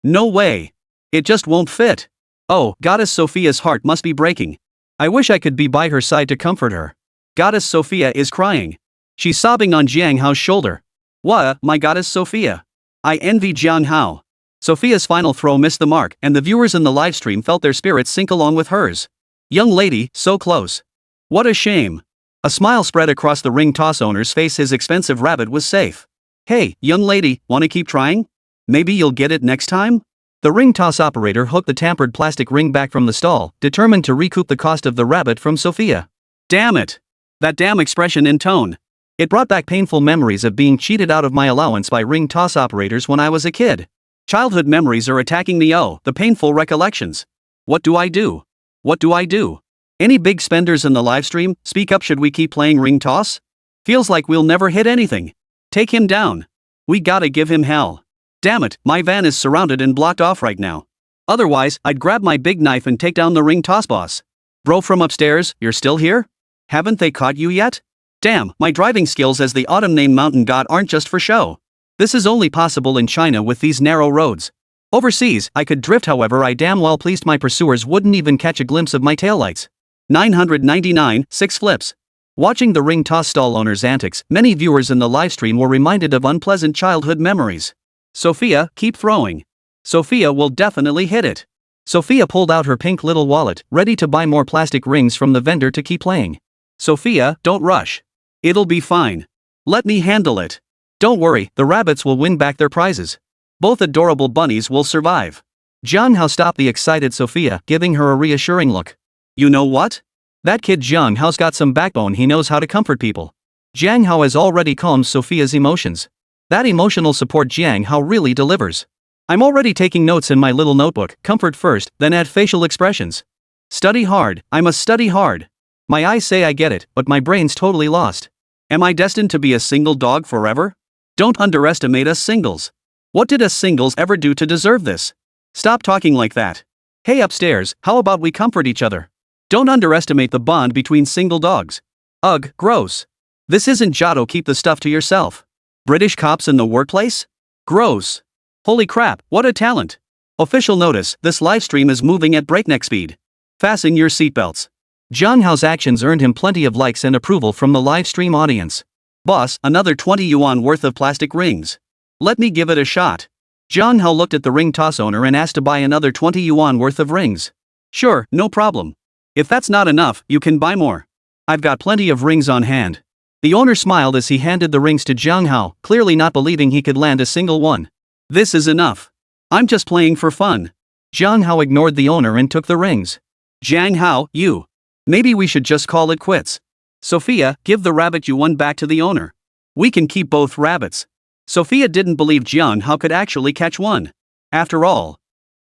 No way. It just won't fit. Oh, Goddess Sophia's heart must be breaking. I wish I could be by her side to comfort her. Goddess Sophia is crying. She's sobbing on Jiang Hao's shoulder. My Goddess Sophia. I envy Jiang Hao. Sophia's final throw missed the mark, and the viewers in the livestream felt their spirits sink along with hers. Young lady, so close. What a shame. A smile spread across the ring toss owner's face. His expensive rabbit was safe. Hey, young lady, wanna keep trying? Maybe you'll get it next time? The ring toss operator hooked the tampered plastic ring back from the stall, determined to recoup the cost of the rabbit from Sophia. Damn it. That damn expression and tone. It brought back painful memories of being cheated out of my allowance by ring toss operators when I was a kid. Childhood memories are attacking me. The painful recollections. What do I do? What do I do? Any big spenders in the livestream, speak up. Should we keep playing ring toss? Feels like we'll never hit anything. Take him down. We gotta give him hell. Damn it, my van is surrounded and blocked off right now. Otherwise, I'd grab my big knife and take down the ring toss boss. Bro from upstairs, you're still here? Haven't they caught you yet? Damn, my driving skills as the autumn name mountain god aren't just for show. This is only possible in China with these narrow roads. Overseas, I could drift, however I damn well pleased my pursuers wouldn't even catch a glimpse of my taillights. 999, 6 flips. Watching the ring toss stall owner's antics, many viewers in the livestream were reminded of unpleasant childhood memories. Sophia, keep throwing. Sophia will definitely hit it. Sophia pulled out her pink little wallet, ready to buy more plastic rings from the vendor to keep playing. Sophia, don't rush. It'll be fine. Let me handle it. Don't worry, the rabbits will win back their prizes. Both adorable bunnies will survive. Jiang Hao stopped the excited Sophia, giving her a reassuring look. You know what? That kid Jiang Hao's got some backbone. He knows how to comfort people. Jiang Hao has already calmed Sophia's emotions. That emotional support Jiang Hao really delivers. I'm already taking notes in my little notebook. Comfort first, then add facial expressions. Study hard, I must study hard. My eyes say I get it, but my brain's totally lost. Am I destined to be a single dog forever? Don't underestimate us singles. What did us singles ever do to deserve this? Stop talking like that. Hey upstairs, how about we comfort each other? Don't underestimate the bond between single dogs. Ugh, gross. This isn't Jotto, keep the stuff to yourself. British cops in the workplace? Gross. Holy crap, what a talent. Official notice, this livestream is moving at breakneck speed. Fasten your seatbelts. Jiang Hao's actions earned him plenty of likes and approval from the livestream audience. Boss, another 20 yuan worth of plastic rings. Let me give it a shot. Jiang Hao looked at the ring toss owner and asked to buy another 20 yuan worth of rings. Sure, no problem. If that's not enough, you can buy more. I've got plenty of rings on hand. The owner smiled as he handed the rings to Jiang Hao, clearly not believing he could land a single one. This is enough. I'm just playing for fun. Jiang Hao ignored the owner and took the rings. Jiang Hao, you. Maybe we should just call it quits. Sophia, give the rabbit you won back to the owner. We can keep both rabbits. Sophia didn't believe Jiang Hao could actually catch one. After all,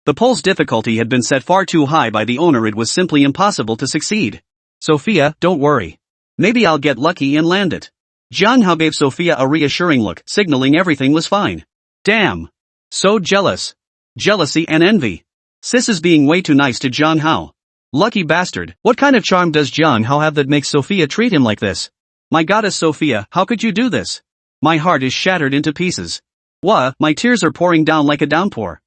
the poll's difficulty had been set far too high by the owner. It was simply impossible to succeed. Sophia, don't worry. Maybe I'll get lucky and land it. Jiang Hao gave Sophia a reassuring look, signaling everything was fine. Damn. So jealous. Jealousy and envy. Sis is being way too nice to Jiang Hao. Lucky bastard, what kind of charm does Jiang Hao have that makes Sophia treat him like this? My goddess Sophia, how could you do this? My heart is shattered into pieces. My tears are pouring down like a downpour.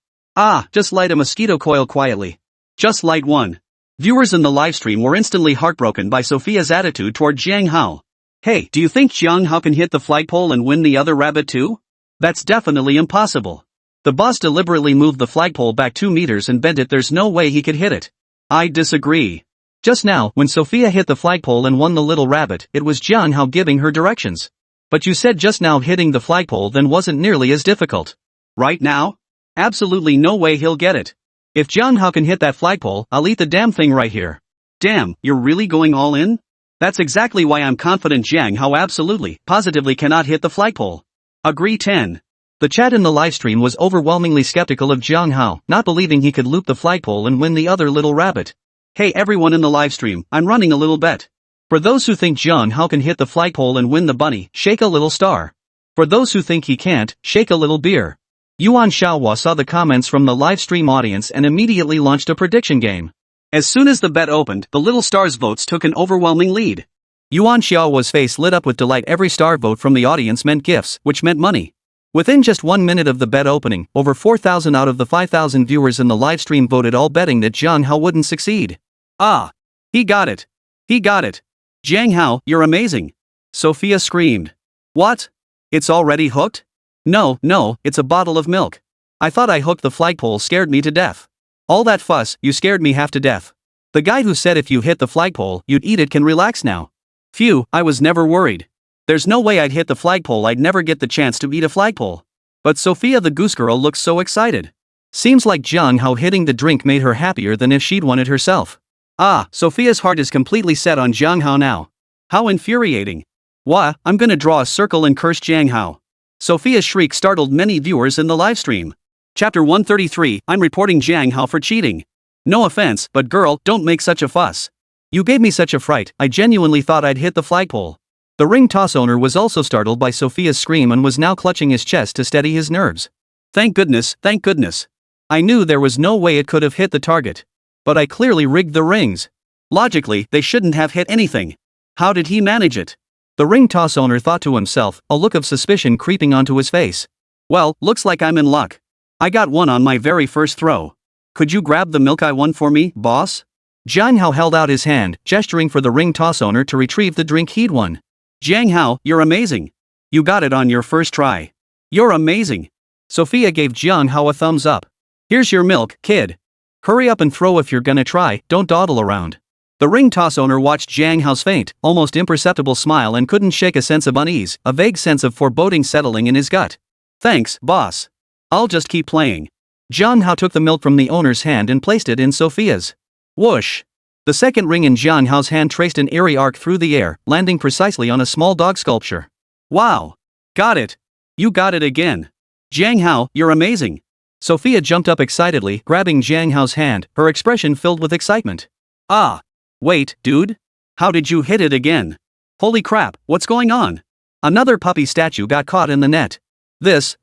Just light a mosquito coil quietly. Just light one. Viewers in the livestream were instantly heartbroken by Sophia's attitude toward Jiang Hao. Hey, do you think Jiang Hao can hit the flagpole and win the other rabbit too? That's definitely impossible. The boss deliberately moved the flagpole back 2 meters and bent it. There's no way he could hit it. I disagree. Just now, when Sophia hit the flagpole and won the little rabbit, it was Jiang Hao giving her directions. But you said just now hitting the flagpole then wasn't nearly as difficult. Right now? Absolutely no way he'll get it. If Jiang Hao can hit that flagpole, I'll eat the damn thing right here. Damn, you're really going all in? That's exactly why I'm confident Jiang Hao absolutely, positively cannot hit the flagpole. Agree 10. The chat in the livestream was overwhelmingly skeptical of Jiang Hao, not believing he could loop the flagpole and win the other little rabbit. Hey everyone in the livestream, I'm running a little bet. For those who think Jiang Hao can hit the flagpole and win the bunny, shake a little star. For those who think he can't, shake a little beer. Yuan Xiaohua saw the comments from the livestream audience and immediately launched a prediction game. As soon as the bet opened, the little star's votes took an overwhelming lead. Yuan Xiaohua's face lit up with delight. Every star vote from the audience meant gifts, which meant money. Within just 1 minute of the bet opening, over 4,000 out of the 5,000 viewers in the livestream voted, all betting that Jiang Hao wouldn't succeed. Ah! He got it! He got it! Jiang Hao, you're amazing! Sofia screamed. What? It's already hooked? No, it's a bottle of milk. I thought I hooked the flagpole, scared me to death. All that fuss, you scared me half to death. The guy who said if you hit the flagpole, you'd eat it can relax now. Phew, I was never worried. There's no way I'd hit the flagpole, I'd never get the chance to eat a flagpole. But Sofia the goose girl looks so excited. Seems like Jiang Hao hitting the drink made her happier than if she'd won it herself. Ah, Sofia's heart is completely set on Jiang Hao now. How infuriating. Wah, I'm gonna draw a circle and curse Jiang Hao. Sofia's shriek startled many viewers in the livestream. Chapter 133, I'm reporting Jiang Hao for cheating. No offense, but girl, don't make such a fuss. You gave me such a fright, I genuinely thought I'd hit the flagpole. The ring toss owner was also startled by Sofia's scream and was now clutching his chest to steady his nerves. Thank goodness, thank goodness. I knew there was no way it could have hit the target. But I clearly rigged the rings. Logically, they shouldn't have hit anything. How did he manage it? The ring toss owner thought to himself, a look of suspicion creeping onto his face. Well, looks like I'm in luck. I got one on my very first throw. Could you grab the milk I won for me, boss? Jiang Hao held out his hand, gesturing for the ring toss owner to retrieve the drink he'd won. Jiang Hao, you're amazing. You got it on your first try. You're amazing. Sofia gave Jiang Hao a thumbs up. Here's your milk, kid. Hurry up and throw if you're gonna try, don't dawdle around. The ring toss owner watched Jiang Hao's faint, almost imperceptible smile and couldn't shake a sense of unease, a vague sense of foreboding settling in his gut. Thanks, boss. I'll just keep playing. Jiang Hao took the milk from the owner's hand and placed it in Sofia's. Whoosh! The second ring in Jiang Hao's hand traced an airy arc through the air, landing precisely on a small dog sculpture. Wow! Got it! You got it again! Jiang Hao, you're amazing! Sofia jumped up excitedly, grabbing Jiang Hao's hand, her expression filled with excitement. Ah! Wait, dude? How did you hit it again? Holy crap, what's going on? Another puppy statue got caught in the net. This.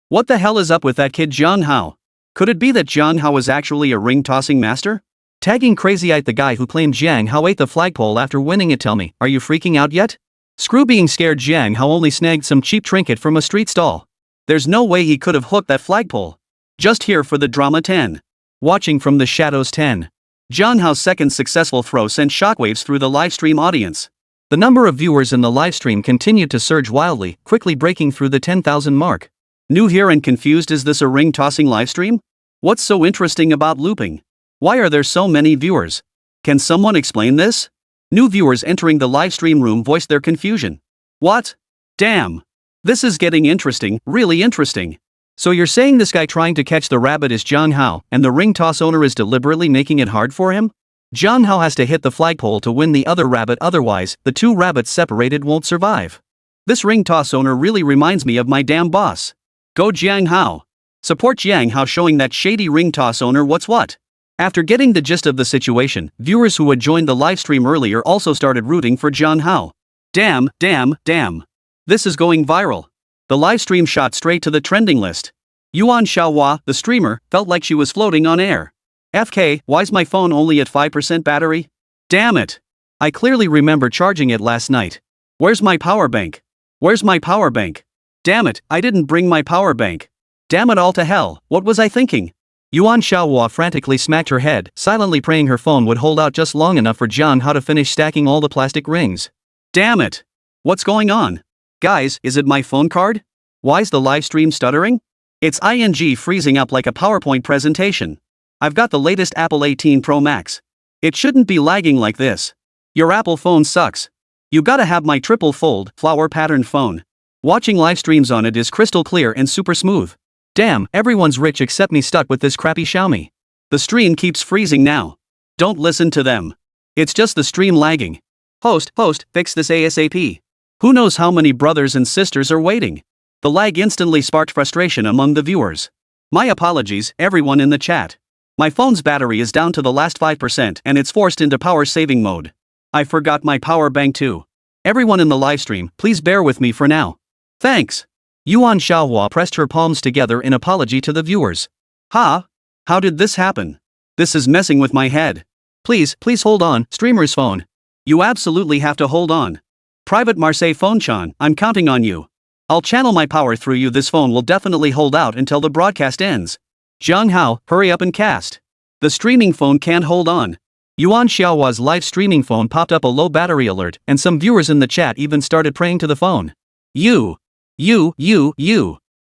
What the hell is up with that kid Jiang Hao? Could it be that Jiang Hao was actually a ring-tossing master? Tagging crazy-eyed the guy who claimed Jiang Hao ate the flagpole after winning it. Tell me, are you freaking out yet? Screw being scared, Jiang Hao only snagged some cheap trinket from a street stall. There's no way he could have hooked that flagpole. Just here for the drama 10. Watching from the shadows 10. Jiang Hao's second successful throw sent shockwaves through the livestream audience. The number of viewers in the livestream continued to surge wildly, quickly breaking through the 10,000 mark. New here and confused, is this a ring-tossing livestream? What's so interesting about looping? Why are there so many viewers? Can someone explain this? New viewers entering the livestream room voiced their confusion. What? Damn! This is getting interesting, really interesting. So you're saying this guy trying to catch the rabbit is Jiang Hao, and the ring toss owner is deliberately making it hard for him? Jiang Hao has to hit the flagpole to win the other rabbit, otherwise, the two rabbits separated won't survive. This ring toss owner really reminds me of my damn boss. Go Jiang Hao! Support Jiang Hao, showing that shady ring toss owner what's what. After getting the gist of the situation, viewers who had joined the livestream earlier also started rooting for Jiang Hao. Damn. This is going viral. The livestream shot straight to the trending list. Yuan Xiaohua, the streamer, felt like she was floating on air. FK, why's my phone only at 5% battery? Damn it! I clearly remember charging it last night. Where's my power bank? Where's my power bank? Damn it, I didn't bring my power bank. Damn it all to hell, what was I thinking? Yuan Xiaohua frantically smacked her head, silently praying her phone would hold out just long enough for Jiang Hao to finish stacking all the plastic rings. Damn it! What's going on? Guys, is it my phone card? Why's the live stream stuttering? It's freezing up like a PowerPoint presentation. I've got the latest Apple 18 Pro Max. It shouldn't be lagging like this. Your Apple phone sucks. You gotta have my triple fold, flower patterned phone. Watching live streams on it is crystal clear and super smooth. Damn, everyone's rich except me, stuck with this crappy Xiaomi. The stream keeps freezing now. Don't listen to them. It's just the stream lagging. Host, fix this ASAP. Who knows how many brothers and sisters are waiting? The lag instantly sparked frustration among the viewers. My apologies, everyone in the chat. My phone's battery is down to the last 5% and it's forced into power saving mode. I forgot my power bank too. Everyone in the livestream, please bear with me for now. Thanks. Yuan Xiaohua pressed her palms together in apology to the viewers. How did this happen? This is messing with my head. Please hold on, streamer's phone. You absolutely have to hold on. Private Marseille phone Chan, I'm counting on you. I'll channel my power through you. This phone will definitely hold out until the broadcast ends. Jiang Hao, hurry up and cast. The streaming phone can't hold on. Yuan Xiaohua's live streaming phone popped up a low battery alert, and some viewers in the chat even started praying to the phone. You.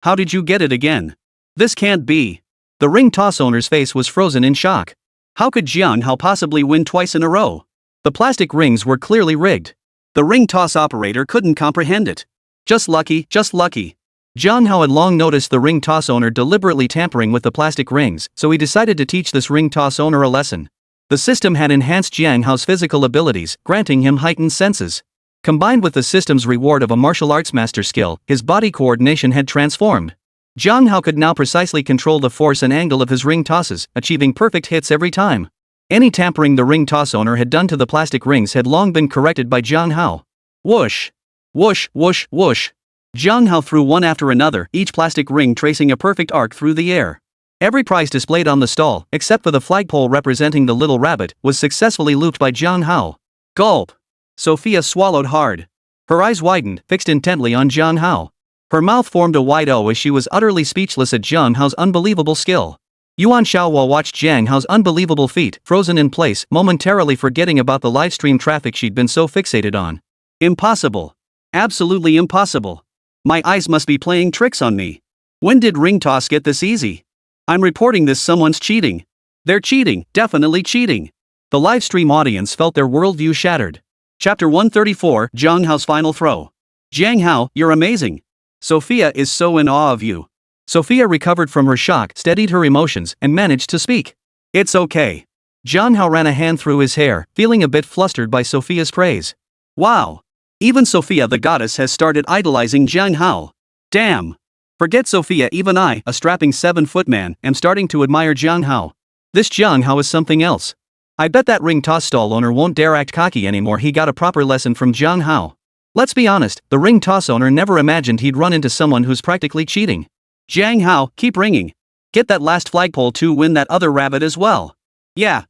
How did you get it again? This can't be. The ring toss owner's face was frozen in shock. How could Jiang Hao possibly win twice in a row? The plastic rings were clearly rigged. The ring toss operator couldn't comprehend it. Just lucky. Jiang Hao had long noticed the ring toss owner deliberately tampering with the plastic rings, so he decided to teach this ring toss owner a lesson. The system had enhanced Jiang Hao's physical abilities, granting him heightened senses. Combined with the system's reward of a martial arts master skill, his body coordination had transformed. Jiang Hao could now precisely control the force and angle of his ring tosses, achieving perfect hits every time. Any tampering the ring toss owner had done to the plastic rings had long been corrected by Jiang Hao. Whoosh! Whoosh! Jiang Hao threw one after another, each plastic ring tracing a perfect arc through the air. Every prize displayed on the stall, except for the flagpole representing the little rabbit, was successfully looped by Jiang Hao. Gulp! Sofia swallowed hard. Her eyes widened, fixed intently on Jiang Hao. Her mouth formed a wide O as she was utterly speechless at Jiang Hao's unbelievable skill. Yuan Xiaohua watched Jiang Hao's unbelievable feat, frozen in place, momentarily forgetting about the livestream traffic she'd been so fixated on. Impossible. Absolutely impossible. My eyes must be playing tricks on me. When did ring toss get this easy? I'm reporting this, someone's cheating. They're cheating, definitely cheating. The livestream audience felt their worldview shattered. Chapter 134, Jiang Hao's final throw. Jiang Hao, you're amazing. Sofia is so in awe of you. Sofia recovered from her shock, steadied her emotions, and managed to speak. It's okay. Jiang Hao ran a hand through his hair, feeling a bit flustered by Sofia's praise. Wow. Even Sofia the goddess has started idolizing Jiang Hao. Damn. Forget Sofia, even I, a strapping 7-foot man, am starting to admire Jiang Hao. This Jiang Hao is something else. I bet that ring toss stall owner won't dare act cocky anymore. He got a proper lesson from Jiang Hao. Let's be honest, the ring toss owner never imagined he'd run into someone who's practically cheating. Jiang Hao, keep ringing. Get that last flagpole to win that other rabbit as well. Yeah.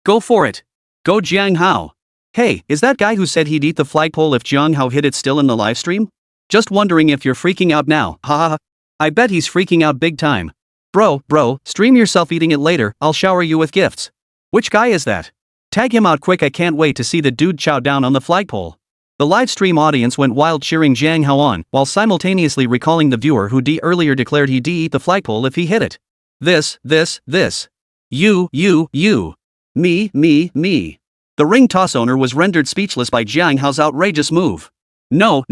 Go for it. Go Jiang Hao. Hey, is that guy who said he'd eat the flagpole if Jiang Hao hit it still in the livestream? Just wondering if you're freaking out now, haha. I bet he's freaking out big time. Bro, stream yourself eating it later, I'll shower you with gifts. Which guy is that? Tag him out quick, I can't wait to see the dude chow down on the flagpole. The livestream audience went wild cheering Jiang Hao on, while simultaneously recalling the viewer who earlier declared he'd eat the flagpole if he hit it. This. You. Me. The ring toss owner was rendered speechless by Jiang Hao's outrageous move. No.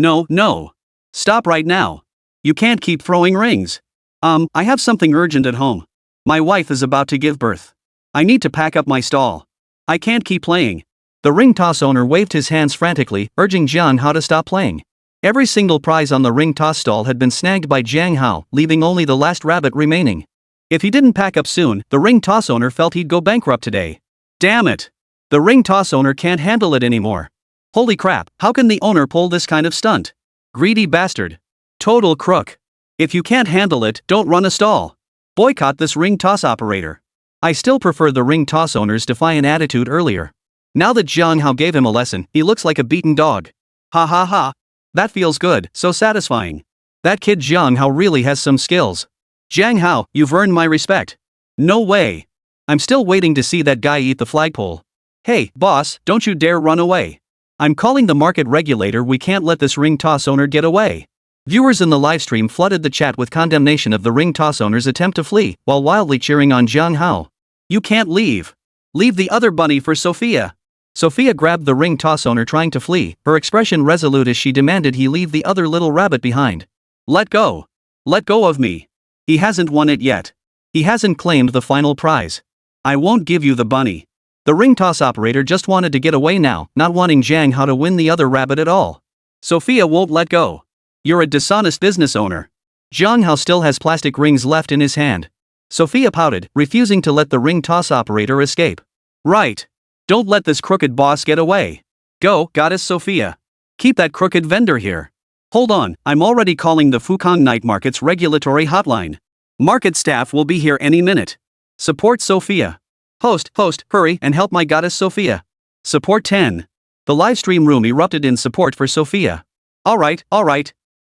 Stop right now. You can't keep throwing rings. I have something urgent at home. My wife is about to give birth. I need to pack up my stall. I can't keep playing. The ring toss owner waved his hands frantically, urging Jiang Hao to stop playing. Every single prize on the ring toss stall had been snagged by Jiang Hao, leaving only the last rabbit remaining. If he didn't pack up soon, the ring toss owner felt he'd go bankrupt today. Damn it! The ring toss owner can't handle it anymore. Holy crap, how can the owner pull this kind of stunt? Greedy bastard. Total crook. If you can't handle it, don't run a stall. Boycott this ring toss operator. I still prefer the ring toss owner's defiant attitude earlier. Now that Jiang Hao gave him a lesson, he looks like a beaten dog. Ha. That feels good, so satisfying. That kid Jiang Hao really has some skills. Jiang Hao, you've earned my respect. No way. I'm still waiting to see that guy eat the flagpole. Hey, boss, don't you dare run away. I'm calling the market regulator, we can't let this ring toss owner get away. Viewers in the livestream flooded the chat with condemnation of the ring toss owner's attempt to flee, while wildly cheering on Jiang Hao. You can't leave. Leave the other bunny for Sofia. Sofia grabbed the ring toss owner trying to flee, her expression resolute as she demanded he leave the other little rabbit behind. Let go. Let go of me. He hasn't won it yet. He hasn't claimed the final prize. I won't give you the bunny. The ring toss operator just wanted to get away now, not wanting Jiang Hao to win the other rabbit at all. Sofia won't let go. You're a dishonest business owner. Jiang Hao still has plastic rings left in his hand. Sofia pouted, refusing to let the ring toss operator escape. Right. Don't let this crooked boss get away. Go, Goddess Sofia. Keep that crooked vendor here. Hold on, I'm already calling the Fukang Night Market's regulatory hotline. Market staff will be here any minute. Support Sofia. Host, hurry and help my Goddess Sofia. Support 10. The livestream room erupted in support for Sofia. Alright.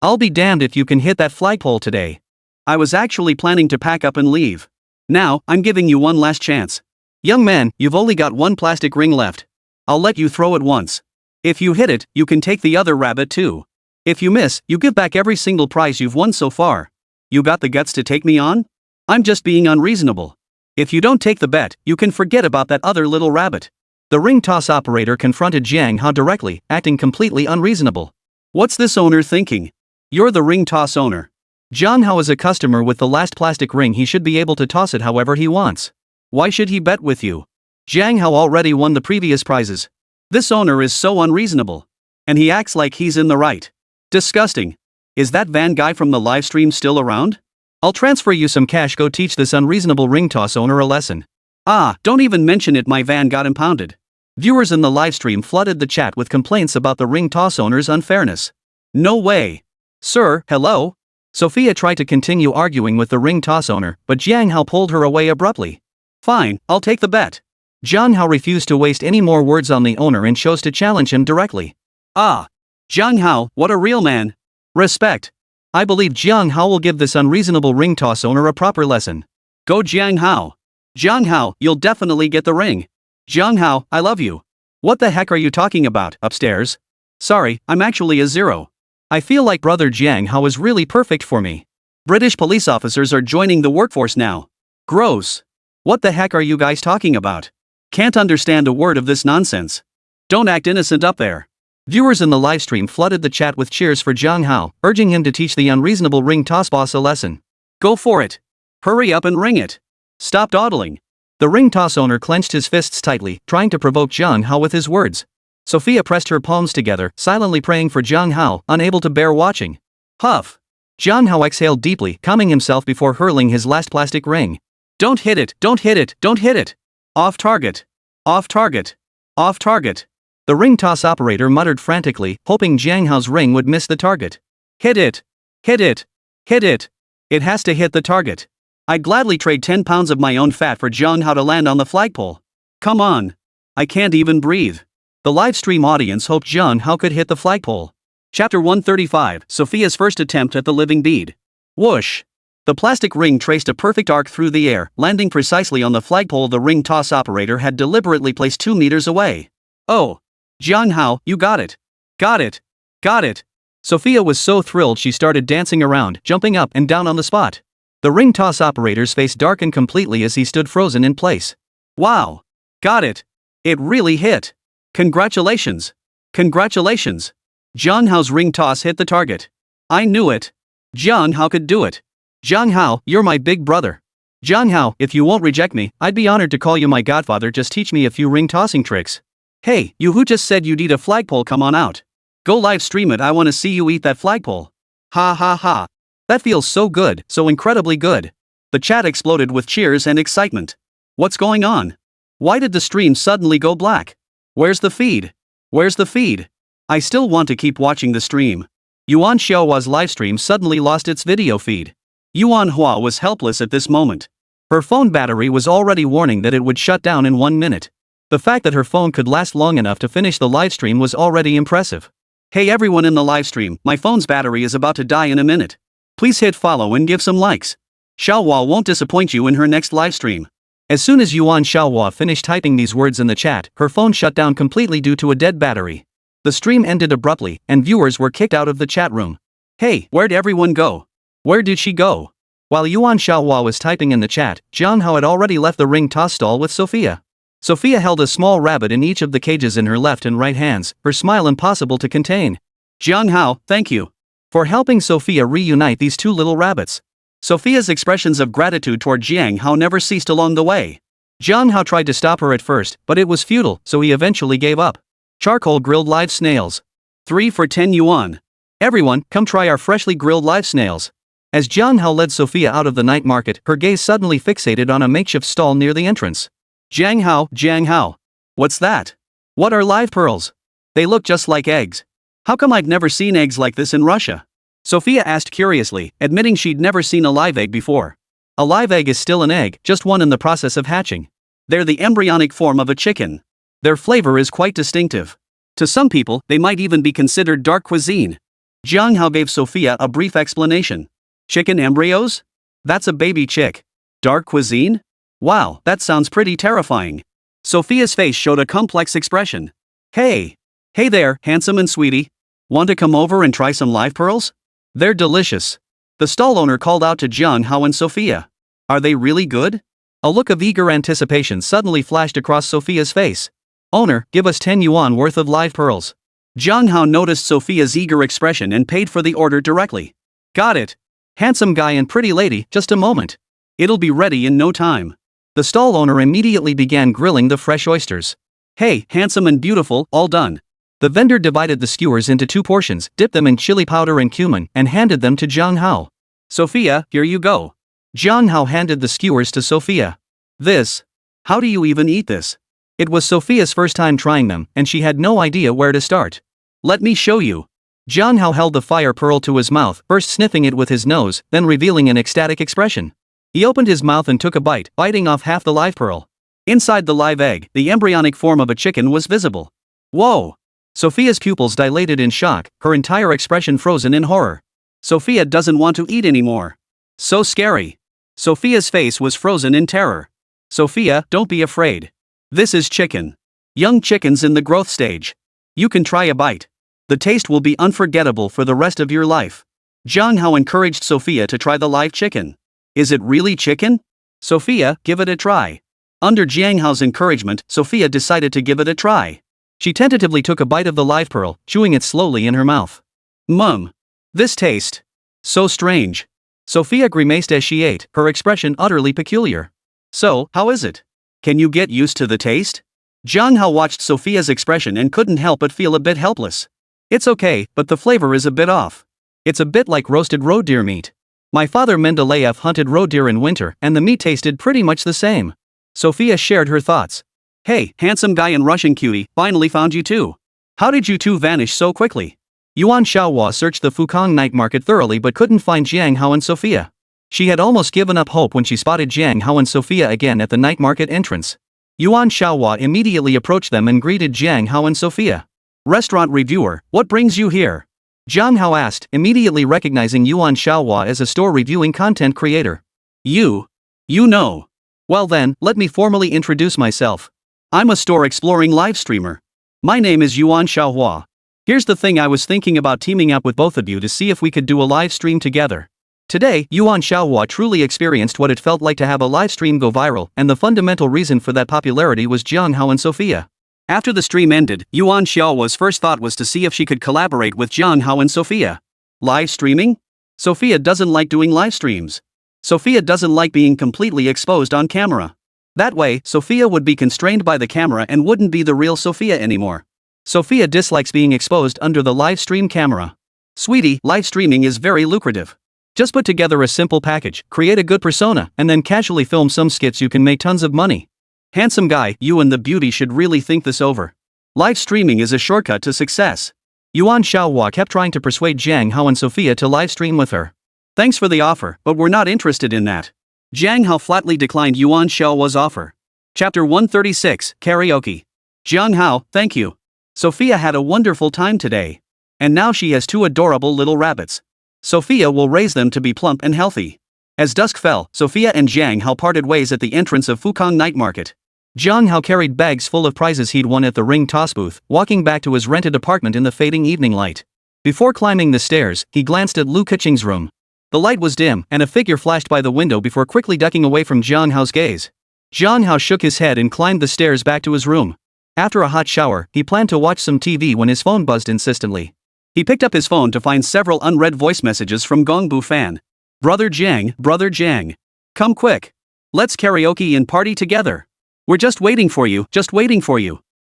I'll be damned if you can hit that flagpole today. I was actually planning to pack up and leave. Now, I'm giving you one last chance. Young man, you've only got one plastic ring left. I'll let you throw it once. If you hit it, you can take the other rabbit too. If you miss, you give back every single prize you've won so far. You got the guts to take me on? I'm just being unreasonable. If you don't take the bet, you can forget about that other little rabbit. The ring toss operator confronted Jiang Hao directly, acting completely unreasonable. What's this owner thinking? You're the ring toss owner. Jiang Hao is a customer with the last plastic ring. He should be able to toss it however he wants. Why should he bet with you? Jiang Hao already won the previous prizes. This owner is so unreasonable. And he acts like he's in the right. Disgusting. Is that van guy from the livestream still around? I'll transfer you some cash. Go teach this unreasonable ring toss owner a lesson. Ah, don't even mention it, my van got impounded. Viewers in the livestream flooded the chat with complaints about the ring toss owner's unfairness. No way. Sir, hello? Sofia tried to continue arguing with the ring toss owner, but Jiang Hao pulled her away abruptly. Fine, I'll take the bet. Jiang Hao refused to waste any more words on the owner and chose to challenge him directly. Ah. Jiang Hao, what a real man. Respect. I believe Jiang Hao will give this unreasonable ring toss owner a proper lesson. Go Jiang Hao. Jiang Hao, you'll definitely get the ring. Jiang Hao, I love you. What the heck are you talking about, upstairs? Sorry, I'm actually a zero. I feel like brother Jiang Hao is really perfect for me. British police officers are joining the workforce now. Gross. What the heck are you guys talking about? Can't understand a word of this nonsense. Don't act innocent up there. Viewers in the livestream flooded the chat with cheers for Jiang Hao, urging him to teach the unreasonable ring toss boss a lesson. Go for it. Hurry up and ring it. Stop dawdling. The ring toss owner clenched his fists tightly, trying to provoke Jiang Hao with his words. Sofia pressed her palms together, silently praying for Jiang Hao, unable to bear watching. Huff. Jiang Hao exhaled deeply, calming himself before hurling his last plastic ring. Don't hit it, don't hit it, don't hit it. Off target. Off target. Off target. The ring toss operator muttered frantically, hoping Jiang Hao's ring would miss the target. Hit it. Hit it. Hit it. It has to hit the target. I'd gladly trade 10 pounds of my own fat for Jiang Hao to land on the flagpole. Come on. I can't even breathe. The livestream audience hoped Jiang Hao could hit the flagpole. Chapter 135, Sofia's first attempt at the living bead. Whoosh. The plastic ring traced a perfect arc through the air, landing precisely on the flagpole the ring toss operator had deliberately placed 2 meters away. Oh. Jiang Hao, you got it. Got it. Got it. Sofia was so thrilled she started dancing around, jumping up and down on the spot. The ring toss operator's face darkened completely as he stood frozen in place. Wow. Got it. It really hit. Congratulations. Congratulations. Jiang Hao's ring toss hit the target. I knew it. Jiang Hao could do it. Jiang Hao, you're my big brother. Jiang Hao, if you won't reject me, I'd be honored to call you my godfather. Just teach me a few ring tossing tricks. Hey, you who just said you'd eat a flagpole, come on out. Go live stream it, I wanna see you eat that flagpole. Ha ha ha. That feels so good, so incredibly good. The chat exploded with cheers and excitement. What's going on? Why did the stream suddenly go black? Where's the feed? Where's the feed? I still want to keep watching the stream. Yuan Xiaohua's livestream suddenly lost its video feed. Yuan Hua was helpless at this moment. Her phone battery was already warning that it would shut down in 1 minute. The fact that her phone could last long enough to finish the livestream was already impressive. Hey everyone in the livestream, my phone's battery is about to die in a minute. Please hit follow and give some likes. Xiaohua won't disappoint you in her next livestream. As soon as Yuan Xiaohua finished typing these words in the chat, her phone shut down completely due to a dead battery. The stream ended abruptly, and viewers were kicked out of the chat room. Hey, where'd everyone go? Where did she go? While Yuan Xiaohua was typing in the chat, Jiang Hao had already left the ring toss stall with Sofia. Sofia held a small rabbit in each of the cages in her left and right hands, her smile impossible to contain. Jiang Hao, thank you for helping Sofia reunite these 2 little rabbits. Sofia's expressions of gratitude toward Jiang Hao never ceased along the way. Jiang Hao tried to stop her at first, but it was futile, so he eventually gave up. Charcoal grilled live snails. 3 for 10 yuan. Everyone, come try our freshly grilled live snails. As Jiang Hao led Sofia out of the night market, her gaze suddenly fixated on a makeshift stall near the entrance. Jiang Hao. What's that? What are live pearls? They look just like eggs. How come I've never seen eggs like this in Russia? Sofia asked curiously, admitting she'd never seen a live egg before. A live egg is still an egg, just one in the process of hatching. They're the embryonic form of a chicken. Their flavor is quite distinctive. To some people, they might even be considered dark cuisine. Jiang Hao gave Sofia a brief explanation. Chicken embryos? That's a baby chick. Dark cuisine? Wow, that sounds pretty terrifying. Sofia's face showed a complex expression. Hey! Hey there, handsome and sweetie. Want to come over and try some live pearls? They're delicious. The stall owner called out to Jiang Hao and Sofia. Are they really good? A look of eager anticipation suddenly flashed across Sofia's face. Owner, give us 10 yuan worth of live pearls. Jiang Hao noticed Sofia's eager expression and paid for the order directly. Got it. Handsome guy and pretty lady, just a moment. It'll be ready in no time. The stall owner immediately began grilling the fresh oysters. Hey, handsome and beautiful, all done. The vendor divided the skewers into 2 portions, dipped them in chili powder and cumin, and handed them to Jiang Hao. Sofia, here you go. Jiang Hao handed the skewers to Sofia. This? How do you even eat this? It was Sofia's first time trying them, and she had no idea where to start. Let me show you. Jiang Hao held the fire pearl to his mouth, first sniffing it with his nose, then revealing an ecstatic expression. He opened his mouth and took a bite, biting off half the live pearl. Inside the live egg, the embryonic form of a chicken was visible. Whoa! Sofia's pupils dilated in shock, her entire expression frozen in horror. Sofia doesn't want to eat anymore. So scary. Sofia's face was frozen in terror. Sofia, don't be afraid. This is chicken. Young chickens in the growth stage. You can try a bite. The taste will be unforgettable for the rest of your life. Jiang Hao encouraged Sofia to try the live chicken. Is it really chicken? Sofia, give it a try. Under Jiang Hao's encouragement, Sofia decided to give it a try. She tentatively took a bite of the live pearl, chewing it slowly in her mouth. Mum. This taste. So strange. Sofia grimaced as she ate, her expression utterly peculiar. So, how is it? Can you get used to the taste? Jiang Hao watched Sofia's expression and couldn't help but feel a bit helpless. It's okay, but the flavor is a bit off. It's a bit like roasted roe deer meat. My father Mendeleev hunted roe deer in winter, and the meat tasted pretty much the same. Sofia shared her thoughts. Hey, handsome guy and Russian cutie, finally found you too. How did you two vanish so quickly? Yuan Xiaohua searched the Fukang night market thoroughly but couldn't find Jiang Hao and Sofia. She had almost given up hope when she spotted Jiang Hao and Sofia again at the night market entrance. Yuan Xiaohua immediately approached them and greeted Jiang Hao and Sofia. Restaurant reviewer, what brings you here? Jiang Hao asked, immediately recognizing Yuan Xiaohua as a store reviewing content creator. You know. Well then, let me formally introduce myself. I'm a store exploring live streamer. My name is Yuan Xiaohua. Here's the thing, I was thinking about teaming up with both of you to see if we could do a live stream together. Today, Yuan Xiaohua truly experienced what it felt like to have a live stream go viral, and the fundamental reason for that popularity was Jiang Hao and Sofia. After the stream ended, Yuan Xiaohua's first thought was to see if she could collaborate with Jiang Hao and Sofia. Live streaming? Sofia doesn't like doing live streams. Sofia doesn't like being completely exposed on camera. That way, Sofia would be constrained by the camera and wouldn't be the real Sofia anymore. Sofia dislikes being exposed under the live stream camera. Sweetie, live streaming is very lucrative. Just put together a simple package, create a good persona, and then casually film some skits, you can make tons of money. Handsome guy, you and the beauty should really think this over. Live streaming is a shortcut to success. Yuan Xiaohua kept trying to persuade Jiang Hao and Sofia to live stream with her. Thanks for the offer, but we're not interested in that. Jiang Hao flatly declined Yuan Xiaohua's offer. Chapter 136, Karaoke. Jiang Hao, thank you. Sofia had a wonderful time today. And now she has 2 adorable little rabbits. Sofia will raise them to be plump and healthy. As dusk fell, Sofia and Jiang Hao parted ways at the entrance of Fukang Night Market. Jiang Hao carried bags full of prizes he'd won at the ring toss booth, walking back to his rented apartment in the fading evening light. Before climbing the stairs, he glanced at Lu Keqing's room. The light was dim, and a figure flashed by the window before quickly ducking away from Jiang Hao's gaze. Jiang Hao shook his head and climbed the stairs back to his room. After a hot shower, he planned to watch some TV when his phone buzzed insistently. He picked up his phone to find several unread voice messages from Gongbu Fan. Brother Jiang. Come quick. Let's karaoke and party together. We're just waiting for you.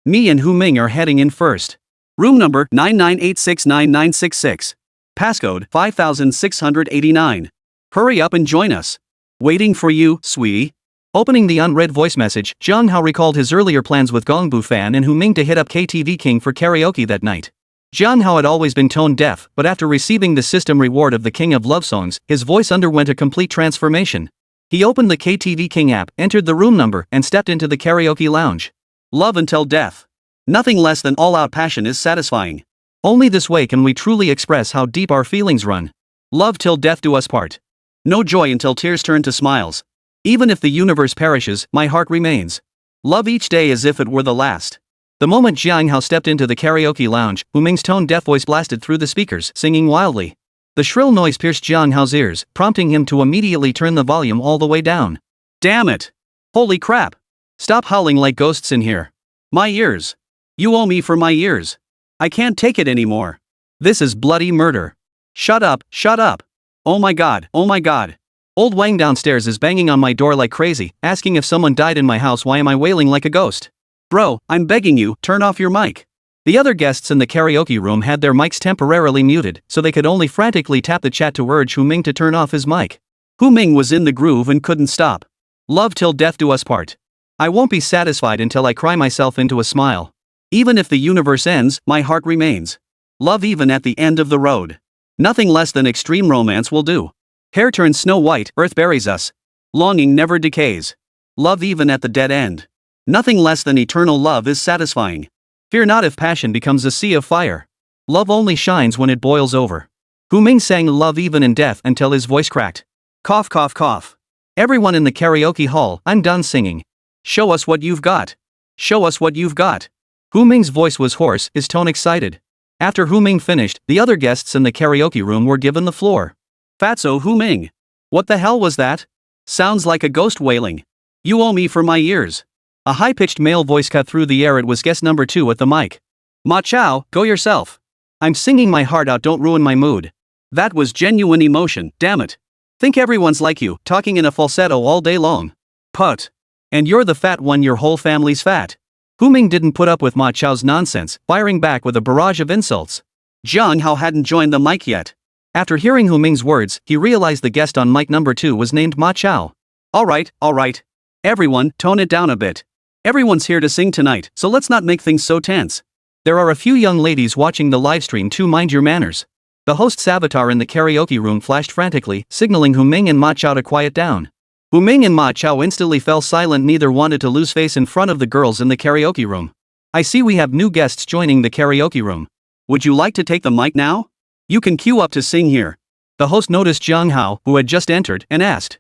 Me and Hu Ming are heading in first. Room number 99869966. Passcode 5689. Hurry up and join us. Waiting for you, sweetie. Opening the unread voice message, Jiang Hao recalled his earlier plans with Gongbu Fan and Hu Ming to hit up KTV King for karaoke that night. Jiang Hao had always been tone deaf, but after receiving the system reward of the King of Love Songs, his voice underwent a complete transformation. He opened the KTV King app, entered the room number, and stepped into the karaoke lounge. Love until death. Nothing less than all-out passion is satisfying. Only this way can we truly express how deep our feelings run. Love till death do us part. No joy until tears turn to smiles. Even if the universe perishes, my heart remains. Love each day as if it were the last. The moment Jiang Hao stepped into the karaoke lounge, Hu Ming's tone-deaf voice blasted through the speakers, singing wildly. The shrill noise pierced Jiang Hao's ears, prompting him to immediately turn the volume all the way down. Damn it! Holy crap! Stop howling like ghosts in here. My ears. You owe me for my ears. I can't take it anymore. This is bloody murder. Shut up, shut up. Oh my god, oh my god. Old Wang downstairs is banging on my door like crazy, asking if someone died in my house. Why am I wailing like a ghost? Bro, I'm begging you, turn off your mic. The other guests in the karaoke room had their mics temporarily muted, so they could only frantically tap the chat to urge Hu Ming to turn off his mic. Hu Ming was in the groove and couldn't stop. Love till death do us part. I won't be satisfied until I cry myself into a smile. Even if the universe ends, my heart remains. Love even at the end of the road. Nothing less than extreme romance will do. Hair turns snow white, earth buries us. Longing never decays. Love even at the dead end. Nothing less than eternal love is satisfying. Fear not if passion becomes a sea of fire. Love only shines when it boils over. Hu Ming sang love even in death until his voice cracked. Cough cough cough. Everyone in the karaoke hall, I'm done singing. Show us what you've got. Show us what you've got. Hu Ming's voice was hoarse, his tone excited. After Hu Ming finished, the other guests in the karaoke room were given the floor. Fatso Hu Ming. What the hell was that? Sounds like a ghost wailing. You owe me for my ears. A high-pitched male voice cut through the air. It was guest number 2 at the mic. Ma Chao, go yourself. I'm singing my heart out, don't ruin my mood. That was genuine emotion, damn it. Think everyone's like you, talking in a falsetto all day long. Put. And you're the fat one, your whole family's fat. Hu Ming didn't put up with Ma Chao's nonsense, firing back with a barrage of insults. Jiang Hao hadn't joined the mic yet. After hearing Hu Ming's words, he realized the guest on mic number 2 was named Ma Chao. Alright. Everyone, tone it down a bit. Everyone's here to sing tonight, so let's not make things so tense. There are a few young ladies watching the livestream too, mind your manners. The host's avatar in the karaoke room flashed frantically, signaling Hu Ming and Ma Chao to quiet down. Hu Ming and Ma Chao instantly fell silent. Neither wanted to lose face in front of the girls in the karaoke room. I see we have new guests joining the karaoke room. Would you like to take the mic now? You can queue up to sing here. The host noticed Jiang Hao, who had just entered, and asked.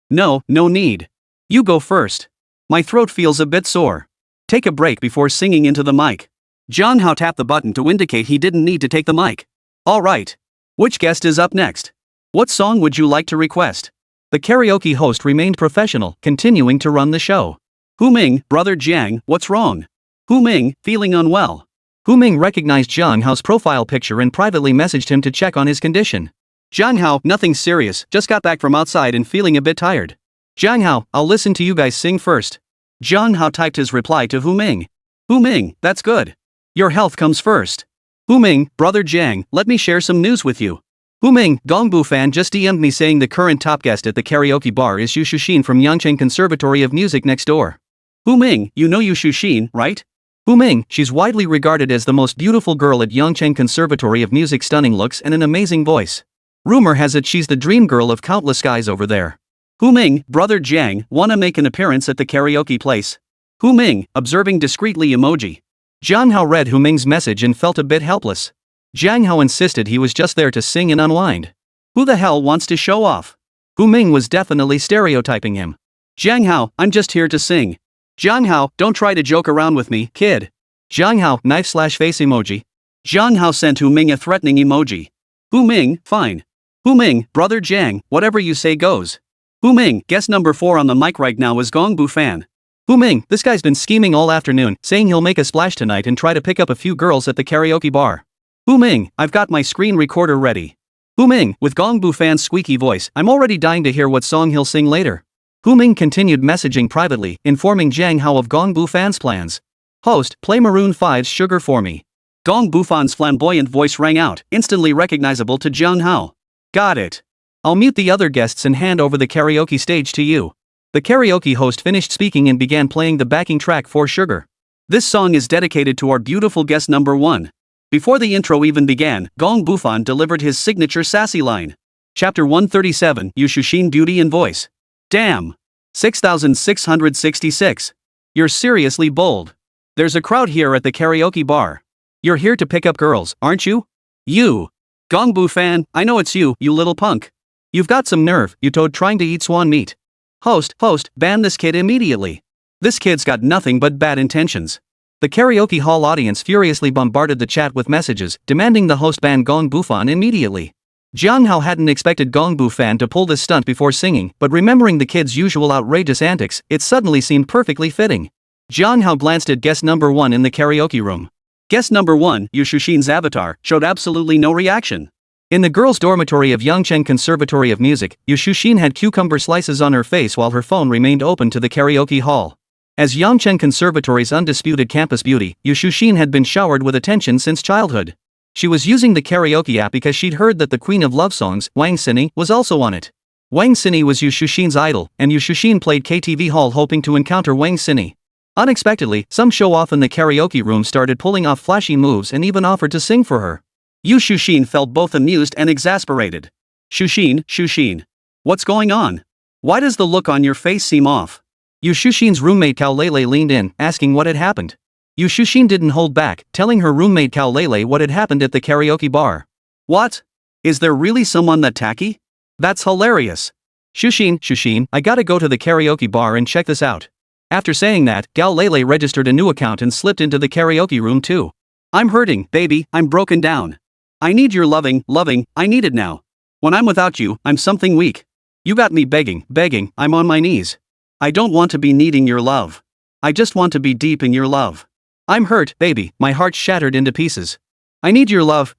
No need. You go first. My throat feels a bit sore. Take a break before singing into the mic. Jiang Hao tapped the button to indicate he didn't need to take the mic. Alright. Which guest is up next? What song would you like to request? The karaoke host remained professional, continuing to run the show. Hu Ming, brother Jiang, what's wrong? Hu Ming, feeling unwell. Hu Ming recognized Jiang Hao's profile picture and privately messaged him to check on his condition. Jiang Hao, nothing serious, just got back from outside and feeling a bit tired. Jiang Hao, I'll listen to you guys sing first. Jiang Hao typed his reply to Hu Ming. Hu Ming, that's good. Your health comes first. Hu Ming, brother Jiang, let me share some news with you. Hu Ming, Gongbu fan just DM'd me saying the current top guest at the karaoke bar is Yu Shuxin from Yangcheng Conservatory of Music next door. Hu Ming, you know Yu Shuxin, right? Hu Ming, she's widely regarded as the most beautiful girl at Yangcheng Conservatory of Music, stunning looks and an amazing voice. Rumor has it she's the dream girl of countless guys over there. Hu Ming, brother Jiang, wanna make an appearance at the karaoke place? Hu Ming, observing discreetly emoji. Jiang Hao read Hu Ming's message and felt a bit helpless. Jiang Hao insisted he was just there to sing and unwind. Who the hell wants to show off? Hu Ming was definitely stereotyping him. Jiang Hao, I'm just here to sing. Jiang Hao, don't try to joke around with me, kid. Jiang Hao, knife/face emoji. Jiang Hao sent Hu Ming a threatening emoji. Hu Ming, fine. Hu Ming, brother Jiang, whatever you say goes. Hu Ming, guest number 4 on the mic right now is Gongbu fan. Hu Ming, this guy's been scheming all afternoon, saying he'll make a splash tonight and try to pick up a few girls at the karaoke bar. Hu Ming, I've got my screen recorder ready. Hu Ming, with Gongbu fan's squeaky voice, I'm already dying to hear what song he'll sing later. Hu Ming continued messaging privately, informing Jiang Hao of Gongbu fan's plans. Host, play Maroon 5's Sugar for me. Gongbu fan's flamboyant voice rang out, instantly recognizable to Jiang Hao. Got it. I'll mute the other guests and hand over the karaoke stage to you. The karaoke host finished speaking and began playing the backing track for Sugar. This song is dedicated to our beautiful guest number 1. Before the intro even began, Gong Bufan delivered his signature sassy line. Chapter 137, Yu Shuxin Beauty and Voice. Damn. 6,666. You're seriously bold. There's a crowd here at the karaoke bar. You're here to pick up girls, aren't you? You. Gongbu fan, I know it's you, you little punk. You've got some nerve, you toad trying to eat swan meat. Host, ban this kid immediately. This kid's got nothing but bad intentions. The karaoke hall audience furiously bombarded the chat with messages, demanding the host ban Gongbu fan immediately. Jiang Hao hadn't expected Gongbu fan to pull this stunt before singing, but remembering the kid's usual outrageous antics, it suddenly seemed perfectly fitting. Jiang Hao glanced at guest number 1 in the karaoke room. Guest number 1, Yu Shushin's avatar, showed absolutely no reaction. In the girls' dormitory of Yangcheng Conservatory of Music, Yu Shushin had cucumber slices on her face while her phone remained open to the karaoke hall. As Yangcheng Conservatory's undisputed campus beauty, Yu Shushin had been showered with attention since childhood. She was using the karaoke app because she'd heard that the queen of love songs, Wang Xini, was also on it. Wang Xini was Yu Shushin's idol, and Yu Shushin played KTV hall hoping to encounter Wang Xini. Unexpectedly, some show-off in the karaoke room started pulling off flashy moves and even offered to sing for her. Yu Shushin felt both amused and exasperated. Shushin. What's going on? Why does the look on your face seem off? Yu Shushin's roommate Cao Lele leaned in, asking what had happened. Yu Shushin didn't hold back, telling her roommate Cao Lele what had happened at the karaoke bar. What? Is there really someone that tacky? That's hilarious. Shushin, I gotta go to the karaoke bar and check this out. After saying that, Cao Lele registered a new account and slipped into the karaoke room too. I'm hurting, baby, I'm broken down. I need your loving, I need it now. When I'm without you, I'm something weak. You got me begging, I'm on my knees. I don't want to be needing your love. I just want to be deep in your love. I'm hurt, baby, my heart's shattered into pieces. I need your love,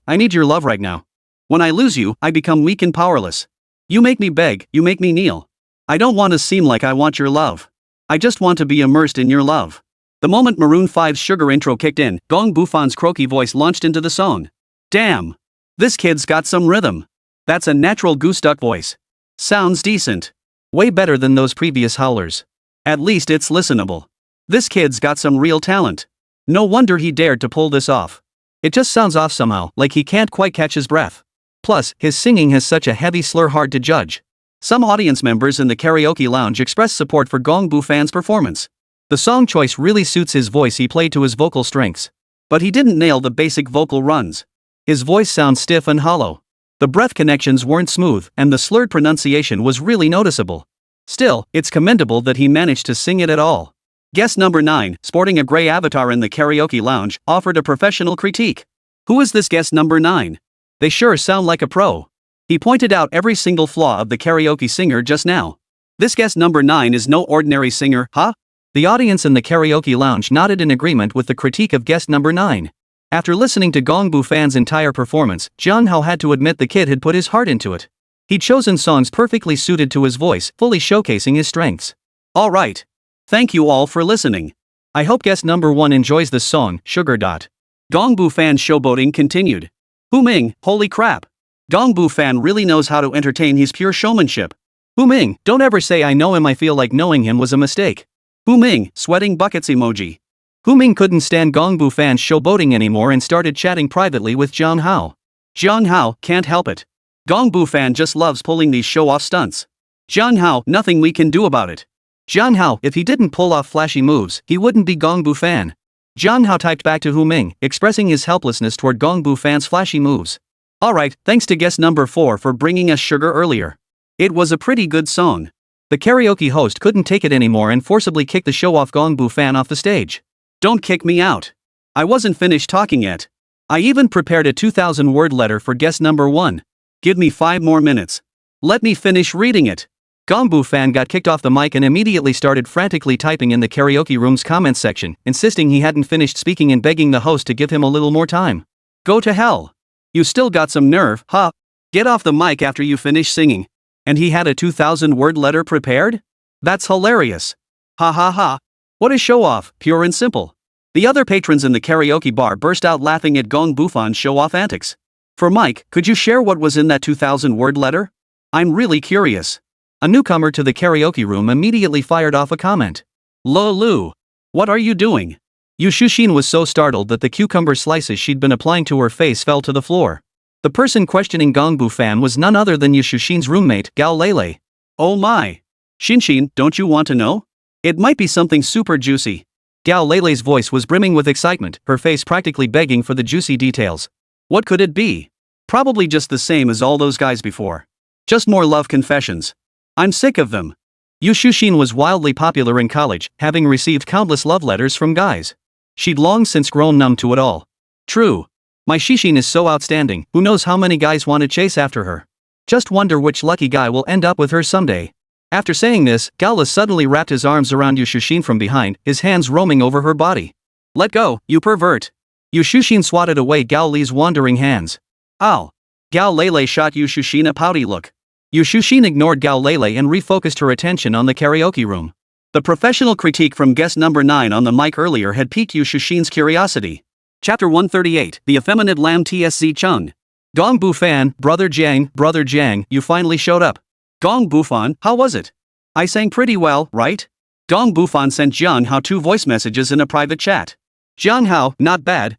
I need your love right now. When I lose you, I become weak and powerless. You make me beg, you make me kneel. I don't want to seem like I want your love. I just want to be immersed in your love. The moment Maroon 5's Sugar intro kicked in, Gong Bufan's croaky voice launched into the song. Damn! This kid's got some rhythm. That's a natural goose duck voice. Sounds decent. Way better than those previous howlers. At least it's listenable. This kid's got some real talent. No wonder he dared to pull this off. It just sounds off somehow, like he can't quite catch his breath. Plus, his singing has such a heavy slur hard to judge. Some audience members in the karaoke lounge expressed support for Gong Bufan's performance. The song choice really suits his voice. He played to his vocal strengths. But he didn't nail the basic vocal runs. His voice sounds stiff and hollow. The breath connections weren't smooth, and the slurred pronunciation was really noticeable. Still, it's commendable that he managed to sing it at all. Guest number 9, sporting a gray avatar in the karaoke lounge, offered a professional critique. Who is this guest number 9? They sure sound like a pro. He pointed out every single flaw of the karaoke singer just now. This guest number 9 is no ordinary singer, huh? The audience in the karaoke lounge nodded in agreement with the critique of guest number 9. After listening to Gong Bufan's entire performance, Jiang Hao had to admit the kid had put his heart into it. He'd chosen songs perfectly suited to his voice, fully showcasing his strengths. Alright. Thank you all for listening. I hope guest number 1 enjoys this song, Sugar. Gong Bufan's showboating continued. Hu Ming, holy crap. Gong Bufan really knows how to entertain. His pure showmanship. Hu Ming, don't ever say I know him. I feel like knowing him was a mistake. Hu Ming, sweating buckets emoji. Hu Ming couldn't stand Gong Bufan's showboating anymore and started chatting privately with Jiang Hao. Jiang Hao, can't help it. Gong Bufan just loves pulling these show-off stunts. Jiang Hao, nothing we can do about it. Jiang Hao, if he didn't pull off flashy moves, he wouldn't be Gong Bufan. Jiang Hao typed back to Hu Ming, expressing his helplessness toward Gong Bufan's flashy moves. Alright, thanks to guest number 4 for bringing us Sugar earlier. It was a pretty good song. The karaoke host couldn't take it anymore and forcibly kicked the show-off Gong Bufan off the stage. Don't kick me out. I wasn't finished talking yet. I even prepared a 2,000-word letter for guest number 1. Give me 5 more minutes. Let me finish reading it. Gong Bufan got kicked off the mic and immediately started frantically typing in the karaoke room's comments section, insisting he hadn't finished speaking and begging the host to give him a little more time. Go to hell. You still got some nerve, huh? Get off the mic after you finish singing. And he had a 2,000-word letter prepared? That's hilarious. Ha ha ha. What a show-off, pure and simple. The other patrons in the karaoke bar burst out laughing at Gong Bufan's show-off antics. For Mike, could you share what was in that 2,000-word letter? I'm really curious. A newcomer to the karaoke room immediately fired off a comment. Lulu. What are you doing? Yu Shushin was so startled that the cucumber slices she'd been applying to her face fell to the floor. The person questioning Gong Bufan was none other than Yu Shushin's roommate, Cao Lele. Oh my. Shinshin, don't you want to know? It might be something super juicy. Gao Leilei's voice was brimming with excitement, her face practically begging for the juicy details. What could it be? Probably just the same as all those guys before. Just more love confessions. I'm sick of them. Yu Shuxin was wildly popular in college, having received countless love letters from guys. She'd long since grown numb to it all. True. My Shishin is so outstanding, who knows how many guys want to chase after her. Just wonder which lucky guy will end up with her someday. After saying this, Gao suddenly wrapped his arms around Yu Shuxin from behind, his hands roaming over her body. Let go, you pervert. Yu Shuxin swatted away Gao Li's wandering hands. Ow. Gao Leilei shot Yu Shuxin a pouty look. Yu Shuxin ignored Gao Leilei and refocused her attention on the karaoke room. The professional critique from guest number 9 on the mic earlier had piqued Yu Shuxin's curiosity. Chapter 138, The Effeminate Lamb TSZ Chung. Gong Bufan, Brother Jiang, you finally showed up. Gong Bufan, how was it? I sang pretty well, right? Gong Bufan sent Jiang Hao 2 voice messages in a private chat. Jiang Hao, not bad.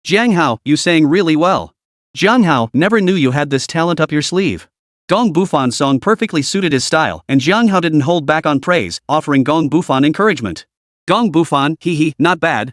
Jiang Hao, you sang really well. Jiang Hao, never knew you had this talent up your sleeve. Gong Bufan's song perfectly suited his style, and Jiang Hao didn't hold back on praise, offering Gong Bufan encouragement. Gong Bufan, hee, not bad.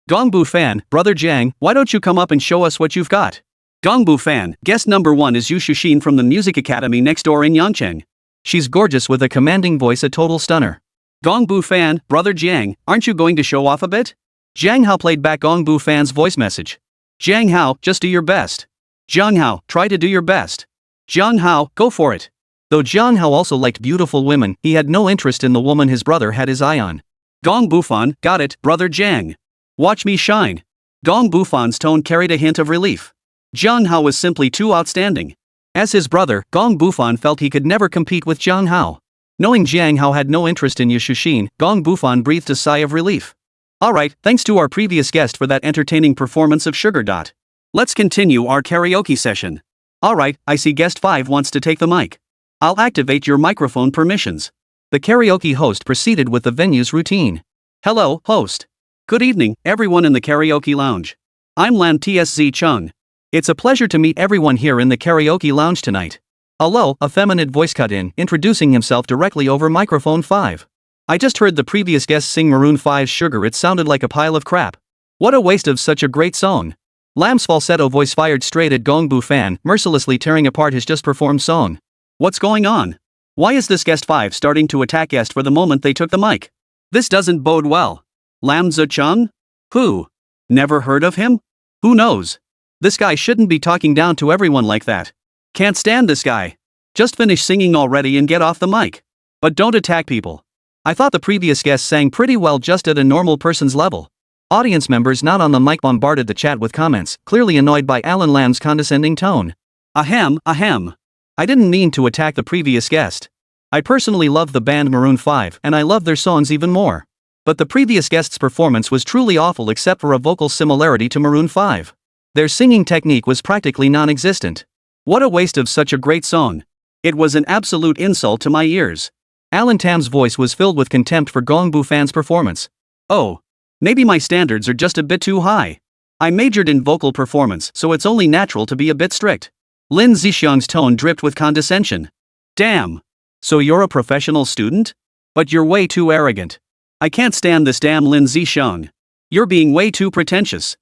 Gong Bufan, Brother Jiang, why don't you come up and show us what you've got? Gong Bufan, guest number 1 is Yu Shuxin from the music academy next door in Yangcheng. She's gorgeous with a commanding voice, a total stunner. Gong Bufan, Brother Jiang, aren't you going to show off a bit? Jiang Hao played back Gong Bufan's voice message. Jiang Hao, just do your best. Jiang Hao, try to do your best. Jiang Hao, go for it. Though Jiang Hao also liked beautiful women, he had no interest in the woman his brother had his eye on. Gong Bufan, got it, Brother Jiang. Watch me shine. Gong Bufan's tone carried a hint of relief. Jiang Hao was simply too outstanding. As his brother, Gong Bufan felt he could never compete with Jiang Hao. Knowing Jiang Hao had no interest in Yu Shuxin, Gong Bufan breathed a sigh of relief. Alright, thanks to our previous guest for that entertaining performance of Sugar Dot. Let's continue our karaoke session. Alright, I see guest 5 wants to take the mic. I'll activate your microphone permissions. The karaoke host proceeded with the venue's routine. Hello, host. Good evening, everyone in the karaoke lounge. I'm Lam TSZ Chung. It's a pleasure to meet everyone here in the karaoke lounge tonight. Hello, a feminine voice cut in, introducing himself directly over microphone 5. I just heard the previous guest sing Maroon 5's Sugar. It sounded like a pile of crap. What a waste of such a great song. Lam's falsetto voice fired straight at Gong Bufan, mercilessly tearing apart his just performed song. What's going on? Why is this guest 5 starting to attack guest for the moment they took the mic? This doesn't bode well. Lam Zicheng? Who? Never heard of him? Who knows? This guy shouldn't be talking down to everyone like that. Can't stand this guy. Just finish singing already and get off the mic. But don't attack people. I thought the previous guest sang pretty well, just at a normal person's level. Audience members not on the mic bombarded the chat with comments, clearly annoyed by Alan Lam's condescending tone. Ahem. I didn't mean to attack the previous guest. I personally love the band Maroon 5, and I love their songs even more. But the previous guest's performance was truly awful, except for a vocal similarity to Maroon 5. Their singing technique was practically non-existent. What a waste of such a great song. It was an absolute insult to my ears. Alan Tam's voice was filled with contempt for Gong Bufan's performance. Oh. Maybe my standards are just a bit too high. I majored in vocal performance, so it's only natural to be a bit strict. Lin Zixiang's tone dripped with condescension. Damn. So you're a professional student? But you're way too arrogant. I can't stand this damn Lin Zixiang. You're being way too pretentious.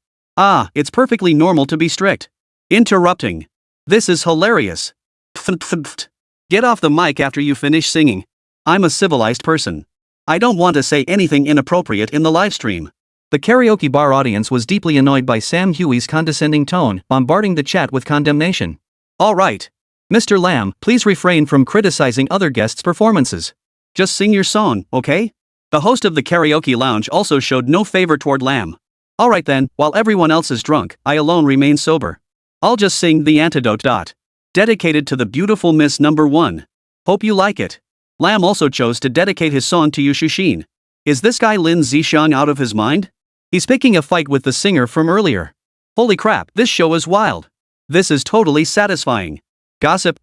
It's perfectly normal to be strict. Interrupting. This is hilarious. Get off the mic after you finish singing. I'm a civilized person. I don't want to say anything inappropriate in the livestream. The karaoke bar audience was deeply annoyed by Sam Huey's condescending tone, bombarding the chat with condemnation. Alright. Mr. Lam, please refrain from criticizing other guests' performances. Just sing your song, okay? The host of the karaoke lounge also showed no favor toward Lam. Alright then, while everyone else is drunk, I alone remain sober. I'll just sing The Antidote. Dedicated to the beautiful Miss Number 1. Hope you like it. Lam also chose to dedicate his song to Yu Shuxin. Is this guy Lin Zixiang out of his mind? He's picking a fight with the singer from earlier. Holy crap, this show is wild. This is totally satisfying. Gossip,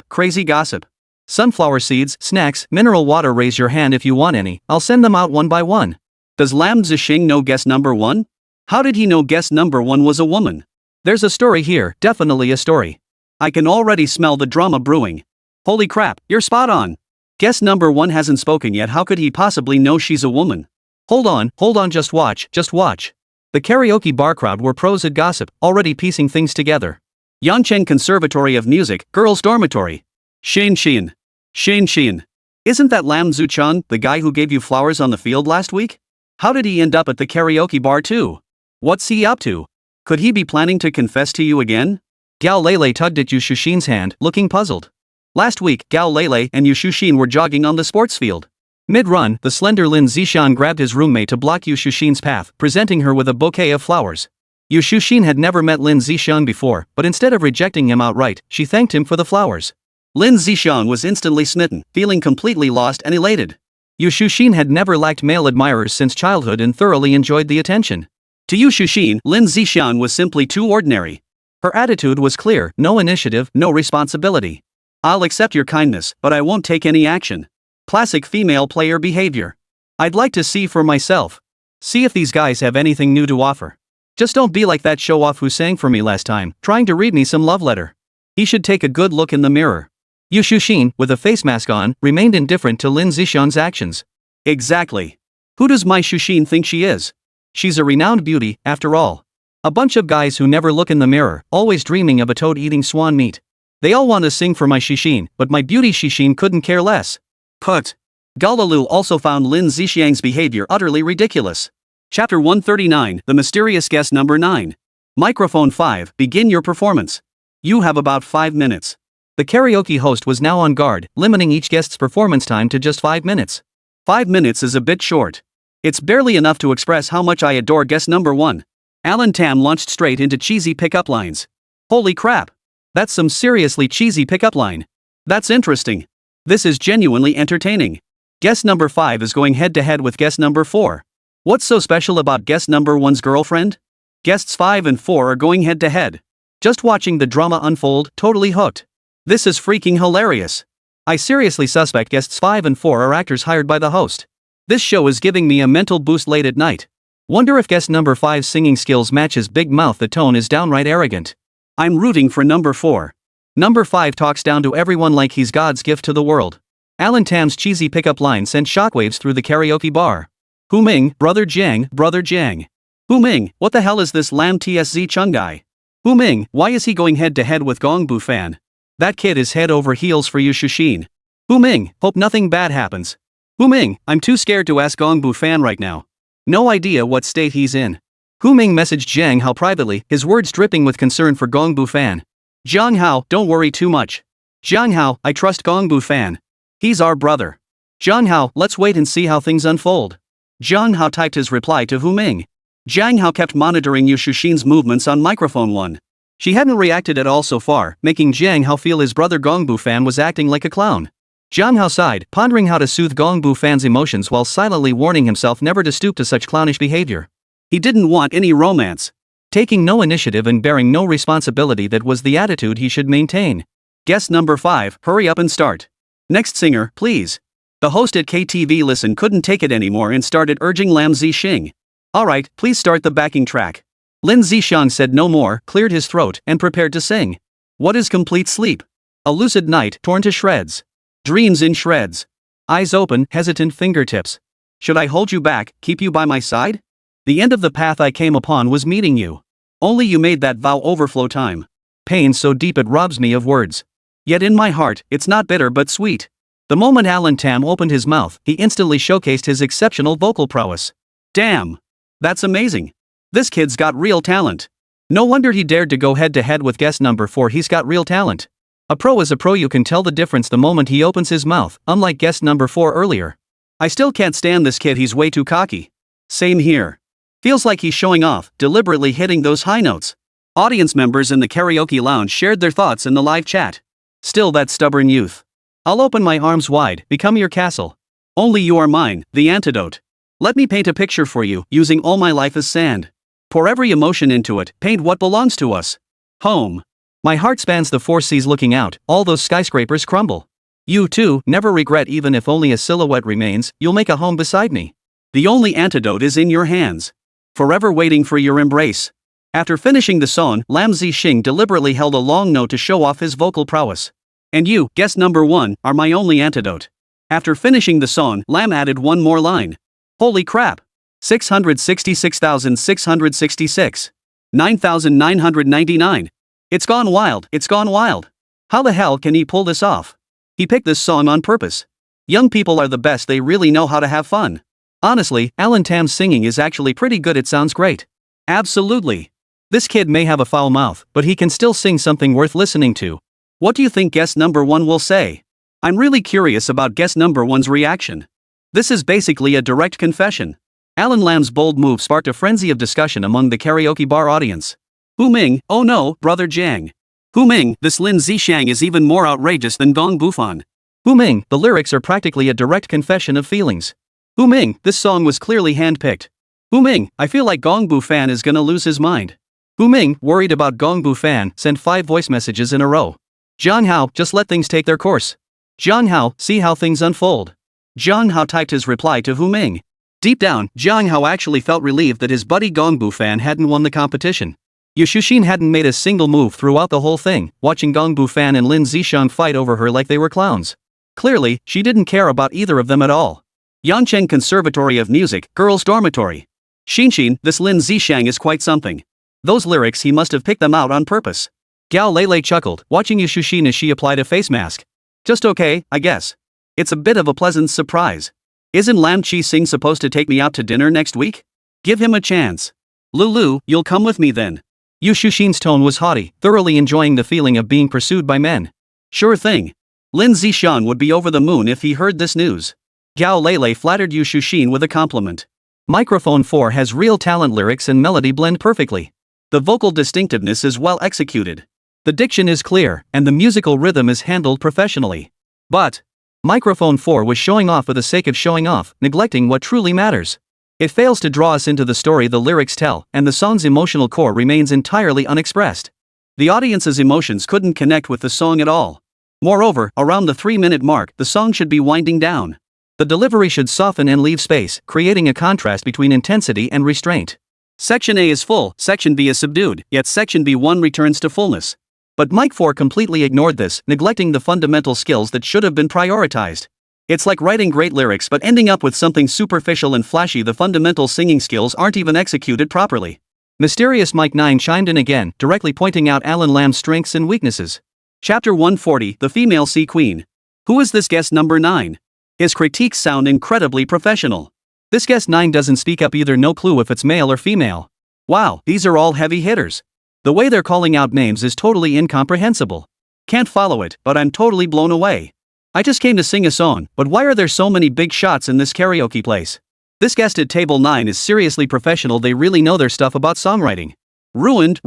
crazy gossip. Sunflower seeds, snacks, mineral water. Raise your hand if you want any, I'll send them out one by one. Does Lam Zixiang know guest number 1? How did he know guest number 1 was a woman? There's a story here, definitely a story. I can already smell the drama brewing. Holy crap, you're spot on. Guest number 1 hasn't spoken yet. How could he possibly know she's a woman? Hold on, just watch, just watch. The karaoke bar crowd were pros at gossip, already piecing things together. Yangcheng Conservatory of Music, Girls' Dormitory. Shane Xian. Isn't that Lam Zuchan, the guy who gave you flowers on the field last week? How did he end up at the karaoke bar too? What's he up to? Could he be planning to confess to you again? Gao Lele tugged at Yu Shushin's hand, looking puzzled. Last week, Gao Lele and Yu Shushin were jogging on the sports field. Mid-run, the slender Lin Zishan grabbed his roommate to block Yu Shushin's path, presenting her with a bouquet of flowers. Yu Shushin had never met Lin Zishan before, but instead of rejecting him outright, she thanked him for the flowers. Lin Zishan was instantly smitten, feeling completely lost and elated. Yu Shushin had never lacked male admirers since childhood and thoroughly enjoyed the attention. To Yu Shushin, Lin Zishan was simply too ordinary. Her attitude was clear: no initiative, no responsibility. I'll accept your kindness, but I won't take any action. Classic female player behavior. I'd like to see for myself. See if these guys have anything new to offer. Just don't be like that show-off who sang for me last time, trying to read me some love letter. He should take a good look in the mirror. Yu Shushin, with a face mask on, remained indifferent to Lin Zishan's actions. Exactly. Who does my Shushin think she is? She's a renowned beauty, after all. A bunch of guys who never look in the mirror, always dreaming of a toad eating swan meat. They all want to sing for my Shushin, but my beauty Shushin couldn't care less. Put. Galalu also found Lin Zixiang's behavior utterly ridiculous. Chapter 139, The Mysterious Guest Number 9. Microphone 5, begin your performance. You have about 5 minutes. The karaoke host was now on guard, limiting each guest's performance time to just 5 minutes. 5 minutes is a bit short. It's barely enough to express how much I adore guest number 1. Alan Tam launched straight into cheesy pickup lines. Holy crap! That's some seriously cheesy pickup line. That's interesting. This is genuinely entertaining. Guest number 5 is going head to head with guest number 4. What's so special about guest number 1's girlfriend? Guests 5 and 4 are going head to head. Just watching the drama unfold, totally hooked. This is freaking hilarious. I seriously suspect guests 5 and 4 are actors hired by the host. This show is giving me a mental boost late at night. Wonder if guest number 5's singing skills match his big mouth. The tone is downright arrogant. I'm rooting for number 4. Number 5 talks down to everyone like he's God's gift to the world. Alan Tam's cheesy pickup line sent shockwaves through the karaoke bar. Hu Ming, brother Jiang, brother Jiang. Hu Ming, what the hell is this Lam TSZ Chung guy? Hu Ming, why is he going head to head with Gong Bu Fan? That kid is head over heels for Yu Shushin. Hu Ming, hope nothing bad happens. Hu Ming, I'm too scared to ask Gong Bu Fan right now. No idea what state he's in. Hu Ming messaged Jiang Hao privately, his words dripping with concern for Gong Bu Fan. Jiang Hao, don't worry too much. Jiang Hao, I trust Gong Bu Fan. He's our brother. Jiang Hao, let's wait and see how things unfold. Jiang Hao typed his reply to Hu Ming. Jiang Hao kept monitoring Yu Shushin's movements on microphone 1. She hadn't reacted at all so far, making Jiang Hao feel his brother Gong Bu Fan was acting like a clown. Jiang Hao sighed, pondering how to soothe Gong Bu Fan's emotions while silently warning himself never to stoop to such clownish behavior. He didn't want any romance. Taking no initiative and bearing no responsibility, that was the attitude he should maintain. Guest number 5, hurry up and start. Next singer, please. The host at KTV Listen couldn't take it anymore and started urging Lam Zixing. Alright, please start the backing track. Lin Zixing said no more, cleared his throat, and prepared to sing. What is complete sleep? A lucid night torn to shreds. Dreams in shreds. Eyes open, hesitant fingertips. Should I hold you back, keep you by my side? The end of the path I came upon was meeting you. Only you made that vow overflow time. Pain so deep it robs me of words. Yet in my heart, it's not bitter but sweet. The moment Alan Tam opened his mouth, he instantly showcased his exceptional vocal prowess. Damn! That's amazing. This kid's got real talent. No wonder he dared to go head to head with guest number 4. He's got real talent. A pro is a pro. You can tell the difference the moment he opens his mouth, unlike guest number 4 earlier. I still can't stand this kid, he's way too cocky. Same here. Feels like he's showing off, deliberately hitting those high notes. Audience members in the karaoke lounge shared their thoughts in the live chat. Still that stubborn youth. I'll open my arms wide, become your castle. Only you are mine, the antidote. Let me paint a picture for you, using all my life as sand. Pour every emotion into it, paint what belongs to us. Home. My heart spans the 4 seas looking out, all those skyscrapers crumble. You too, never regret, even if only a silhouette remains, you'll make a home beside me. The only antidote is in your hands. Forever waiting for your embrace. After finishing the song, Lam Zixing deliberately held a long note to show off his vocal prowess. And you, guest number 1, are my only antidote. After finishing the song, Lam added one more line. Holy crap! 666,666. 9,999. It's gone wild, it's gone wild. How the hell can he pull this off? He picked this song on purpose. Young people are the best, they really know how to have fun. Honestly, Alan Tam's singing is actually pretty good, it sounds great. Absolutely. This kid may have a foul mouth, but he can still sing something worth listening to. What do you think guest number 1 will say? I'm really curious about guest number 1's reaction. This is basically a direct confession. Alan Lam's bold move sparked a frenzy of discussion among the karaoke bar audience. Hu Ming, oh no, brother Jiang. Hu Ming, this Lin Zishang is even more outrageous than Gong Bufan. Hu Ming, the lyrics are practically a direct confession of feelings. Hu Ming, this song was clearly handpicked. Hu Ming, I feel like Gong Bufan is gonna lose his mind. Hu Ming, worried about Gong Bufan, sent 5 voice messages in a row. Jiang Hao, just let things take their course. Jiang Hao, see how things unfold. Jiang Hao typed his reply to Hu Ming. Deep down, Jiang Hao actually felt relieved that his buddy Gong Bufan hadn't won the competition. Yu Shuxin hadn't made a single move throughout the whole thing, watching Gong Bufan and Lin Zishang fight over her like they were clowns. Clearly, she didn't care about either of them at all. Yancheng Conservatory of Music, Girls' Dormitory. Xinshin, this Lin Zishang is quite something. Those lyrics, he must have picked them out on purpose. Gao Lele chuckled, watching Yu Shuxin as she applied a face mask. Just okay, I guess. It's a bit of a pleasant surprise. Isn't Lam Chi Sing supposed to take me out to dinner next week? Give him a chance. Lulu, you'll come with me then. Yu Shuxin's tone was haughty, thoroughly enjoying the feeling of being pursued by men. Sure thing. Lin Zishan would be over the moon if he heard this news. Gao Lele flattered Yu Shuxin with a compliment. Microphone 4 has real talent, lyrics and melody blend perfectly. The vocal distinctiveness is well executed. The diction is clear, and the musical rhythm is handled professionally. But Microphone 4 was showing off for the sake of showing off, neglecting what truly matters. It fails to draw us into the story the lyrics tell, and the song's emotional core remains entirely unexpressed. The audience's emotions couldn't connect with the song at all. Moreover, around the 3-minute mark, the song should be winding down. The delivery should soften and leave space, creating a contrast between intensity and restraint. Section A is full, Section B is subdued, yet Section B1 returns to fullness. But Mic 4 completely ignored this, neglecting the fundamental skills that should have been prioritized. It's like writing great lyrics but ending up with something superficial and flashy. The fundamental singing skills aren't even executed properly. Mysterious Mic 9 chimed in again, directly pointing out Alan Lam's strengths and weaknesses. Chapter 140, The Female Sea Queen. Who is this guest number 9? His critiques sound incredibly professional. This guest 9 doesn't speak up either, no clue if it's male or female. Wow, these are all heavy hitters. The way they're calling out names is totally incomprehensible. Can't follow it, but I'm totally blown away. I just came to sing a song, but why are there so many big shots in this karaoke place? This guest at table 9 is seriously professional, they really know their stuff about songwriting. Ruined.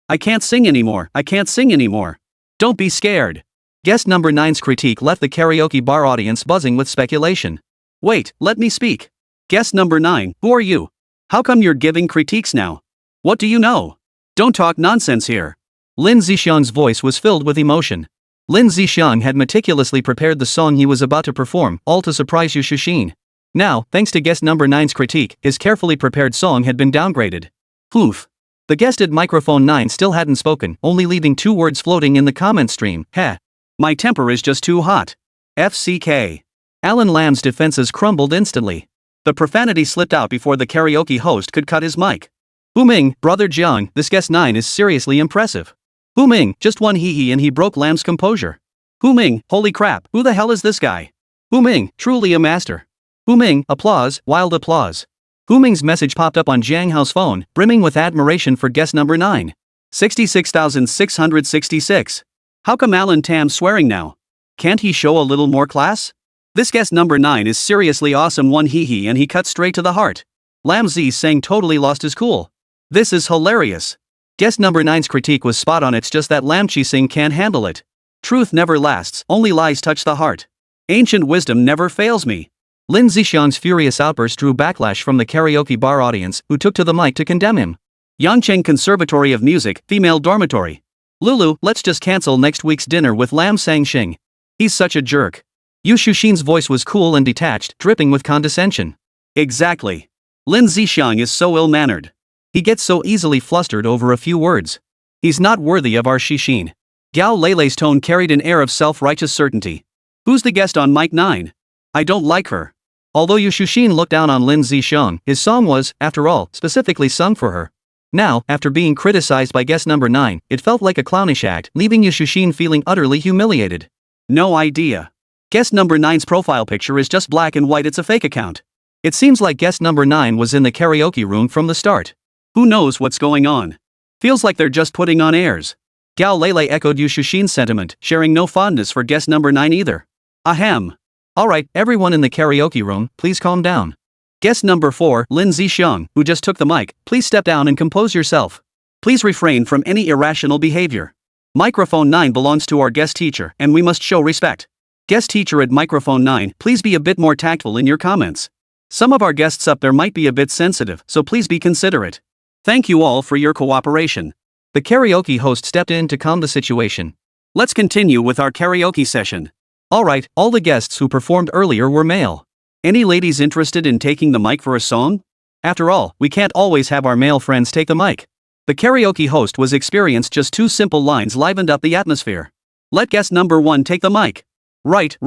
I can't sing anymore. Don't be scared. Guest number 9's critique left the karaoke bar audience buzzing with speculation. Wait, let me speak. Guest number 9, who are you? How come you're giving critiques now? What do you know? Don't talk nonsense here. Lin Zishang's voice was filled with emotion. Lin Zishang had meticulously prepared the song he was about to perform, all to surprise Yu Shuxin. Now, thanks to guest number 9's critique, his carefully prepared song had been downgraded. Oof. The guest at microphone 9 still hadn't spoken, only leaving 2 words floating in the comment stream. Heh. My temper is just too hot. FCK. Alan Lam's defenses crumbled instantly. The profanity slipped out before the karaoke host could cut his mic. Hu Ming, brother Jiang, this guest 9 is seriously impressive. Hu Ming, just one hee-hee and he broke Lam's composure. Hu Ming, holy crap, who the hell is this guy? Hu Ming, truly a master. Hu Ming, applause, wild applause. Hu Ming's message popped up on Jiang Hao's phone, brimming with admiration for guest number 9. 66,666. How come Alan Tam's swearing now? Can't he show a little more class? This guest number 9 is seriously awesome, one hee-hee and he cut straight to the heart. Lam Z sang totally lost his cool. This is hilarious. Guest number 9's critique was spot on, it's just that Lam Chi Sing can't handle it. Truth never lasts, only lies touch the heart. Ancient wisdom never fails me. Lin Zishang's furious outburst drew backlash from the karaoke bar audience, who took to the mic to condemn him. Yangcheng Conservatory of Music, Female Dormitory. Lulu, let's just cancel next week's dinner with Lam Sang-shing. He's such a jerk. Yu Shuxin's voice was cool and detached, dripping with condescension. Exactly. Lin Zishang is so ill-mannered. He gets so easily flustered over a few words. He's not worthy of our Shishin. Gao Lele's tone carried an air of self-righteous certainty. Who's the guest on mic 9? I don't like her. Although Yu Shushin looked down on Lin Zisheng, his song was, after all, specifically sung for her. Now, after being criticized by guest number 9, it felt like a clownish act, leaving Yu Shushin feeling utterly humiliated. No idea. Guest number 9's profile picture is just black and white. It's a fake account. It seems like guest number 9 was in the karaoke room from the start. Who knows what's going on? Feels like they're just putting on airs. Gao Lele echoed Yu Shushin's sentiment, sharing no fondness for guest number 9 either. Ahem. Alright, everyone in the karaoke room, please calm down. Guest number 4, Lin Zisheng, who just took the mic, please step down and compose yourself. Please refrain from any irrational behavior. Microphone 9 belongs to our guest teacher, and we must show respect. Guest teacher at microphone 9, please be a bit more tactful in your comments. Some of our guests up there might be a bit sensitive, so please be considerate. Thank you all for your cooperation. The karaoke host stepped in to calm the situation. Let's continue with our karaoke session. Alright, all the guests who performed earlier were male. Any ladies interested in taking the mic for a song? After all, we can't always have our male friends take the mic. The karaoke host was experienced. Just 2 simple lines livened up the atmosphere. Let guest number 1 take the mic. Right.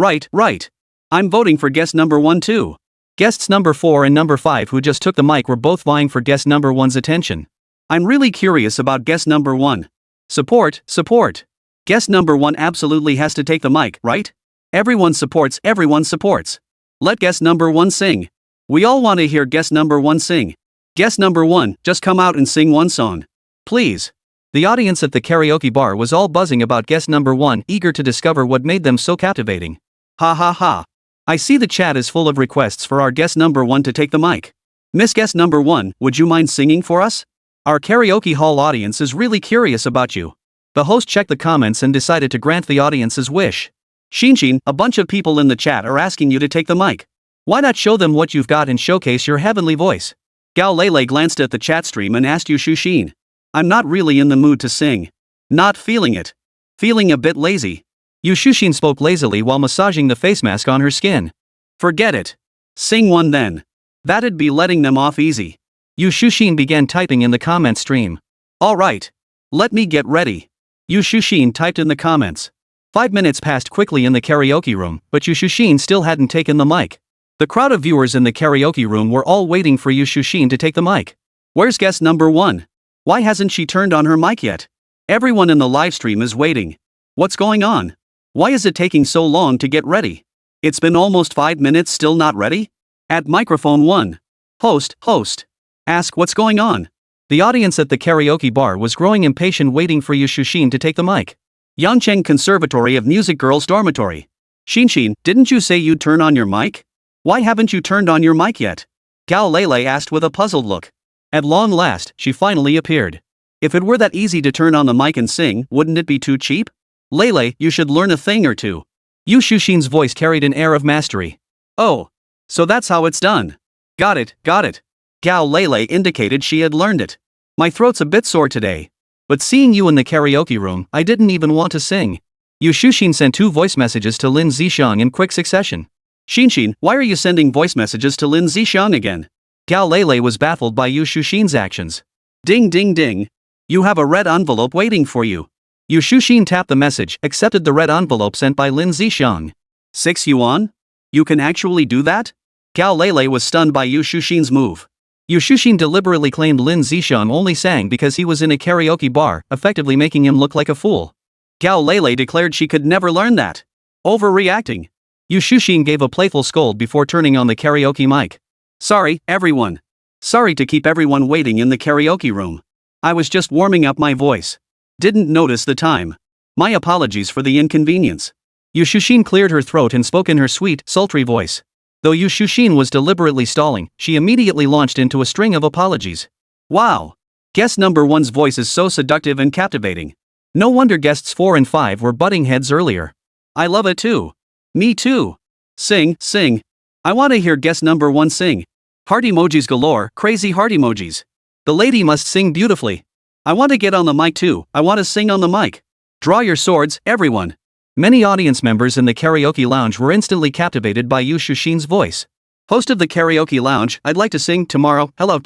I'm voting for guest number 1 too. Guests number 4 and number 5 who just took the mic were both vying for guest number 1's attention. I'm really curious about guest number 1. Support. Guest number 1 absolutely has to take the mic, right? Everyone supports. Let guest number 1 sing. We all want to hear guest number 1 sing. Guest number 1, just come out and sing one song. Please. The audience at the karaoke bar was all buzzing about guest number 1, eager to discover what made them so captivating. Ha. I see the chat is full of requests for our guest number 1 to take the mic. Miss guest number 1, would you mind singing for us? Our karaoke hall audience is really curious about you. The host checked the comments and decided to grant the audience's wish. Shinshin, a bunch of people in the chat are asking you to take the mic. Why not show them what you've got and showcase your heavenly voice? Gao Lele glanced at the chat stream and asked Yu Shushin. I'm not really in the mood to sing. Not feeling it. Feeling a bit lazy. Yu Shushin spoke lazily while massaging the face mask on her skin. Forget it. Sing one then. That'd be letting them off easy. Yu Shushin began typing in the comment stream. Alright. Let me get ready. Yu Shushin typed in the comments. 5 minutes passed quickly in the karaoke room, but Yu Shushin still hadn't taken the mic. The crowd of viewers in the karaoke room were all waiting for Yu Shushin to take the mic. Where's guest number 1? Why hasn't she turned on her mic yet? Everyone in the livestream is waiting. What's going on? Why is it taking so long to get ready? It's been almost 5 minutes, still not ready? At microphone 1. Host. Ask what's going on. The audience at the karaoke bar was growing impatient, waiting for Yu Shushin to take the mic. Yangcheng Conservatory of Music Girls Dormitory. Shinshin, didn't you say you'd turn on your mic? Why haven't you turned on your mic yet? Gao Lele asked with a puzzled look. At long last, she finally appeared. If it were that easy to turn on the mic and sing, wouldn't it be too cheap? Lele, you should learn a thing or two. Yu Shushin's voice carried an air of mastery. Oh. So that's how it's done. Got it. Gao Lele indicated she had learned it. My throat's a bit sore today. But seeing you in the karaoke room, I didn't even want to sing. Yu Shushin sent 2 voice messages to Lin Zisheng in quick succession. Shinshin, why are you sending voice messages to Lin Zisheng again? Gao Lele was baffled by Yu Shushin's actions. Ding. You have a red envelope waiting for you. Yu Shushin tapped the message, accepted the red envelope sent by Lin Zisheng. 6 yuan? You can actually do that? Gao Lele was stunned by Yu Shushin's move. Yu Shushin deliberately claimed Lin Zisheng only sang because he was in a karaoke bar, effectively making him look like a fool. Gao Lele declared she could never learn that. Overreacting. Yu Shushin gave a playful scold before turning on the karaoke mic. Sorry, everyone. Sorry to keep everyone waiting in the karaoke room. I was just warming up my voice. Didn't notice the time. My apologies for the inconvenience. Yu Shushin cleared her throat and spoke in her sweet, sultry voice. Though Yu Shushin was deliberately stalling, she immediately launched into a string of apologies. Wow. Guest number 1's voice is so seductive and captivating. No wonder guests 4 and 5 were butting heads earlier. I love it too. Me too. Sing. I want to hear guest number 1 sing. Heart emojis galore, crazy heart emojis. The lady must sing beautifully. I want to get on the mic too, I want to sing on the mic. Draw your swords, everyone. Many audience members in the karaoke lounge were instantly captivated by Yu Shushin's voice. Host of the karaoke lounge, I'd like to sing tomorrow, hello.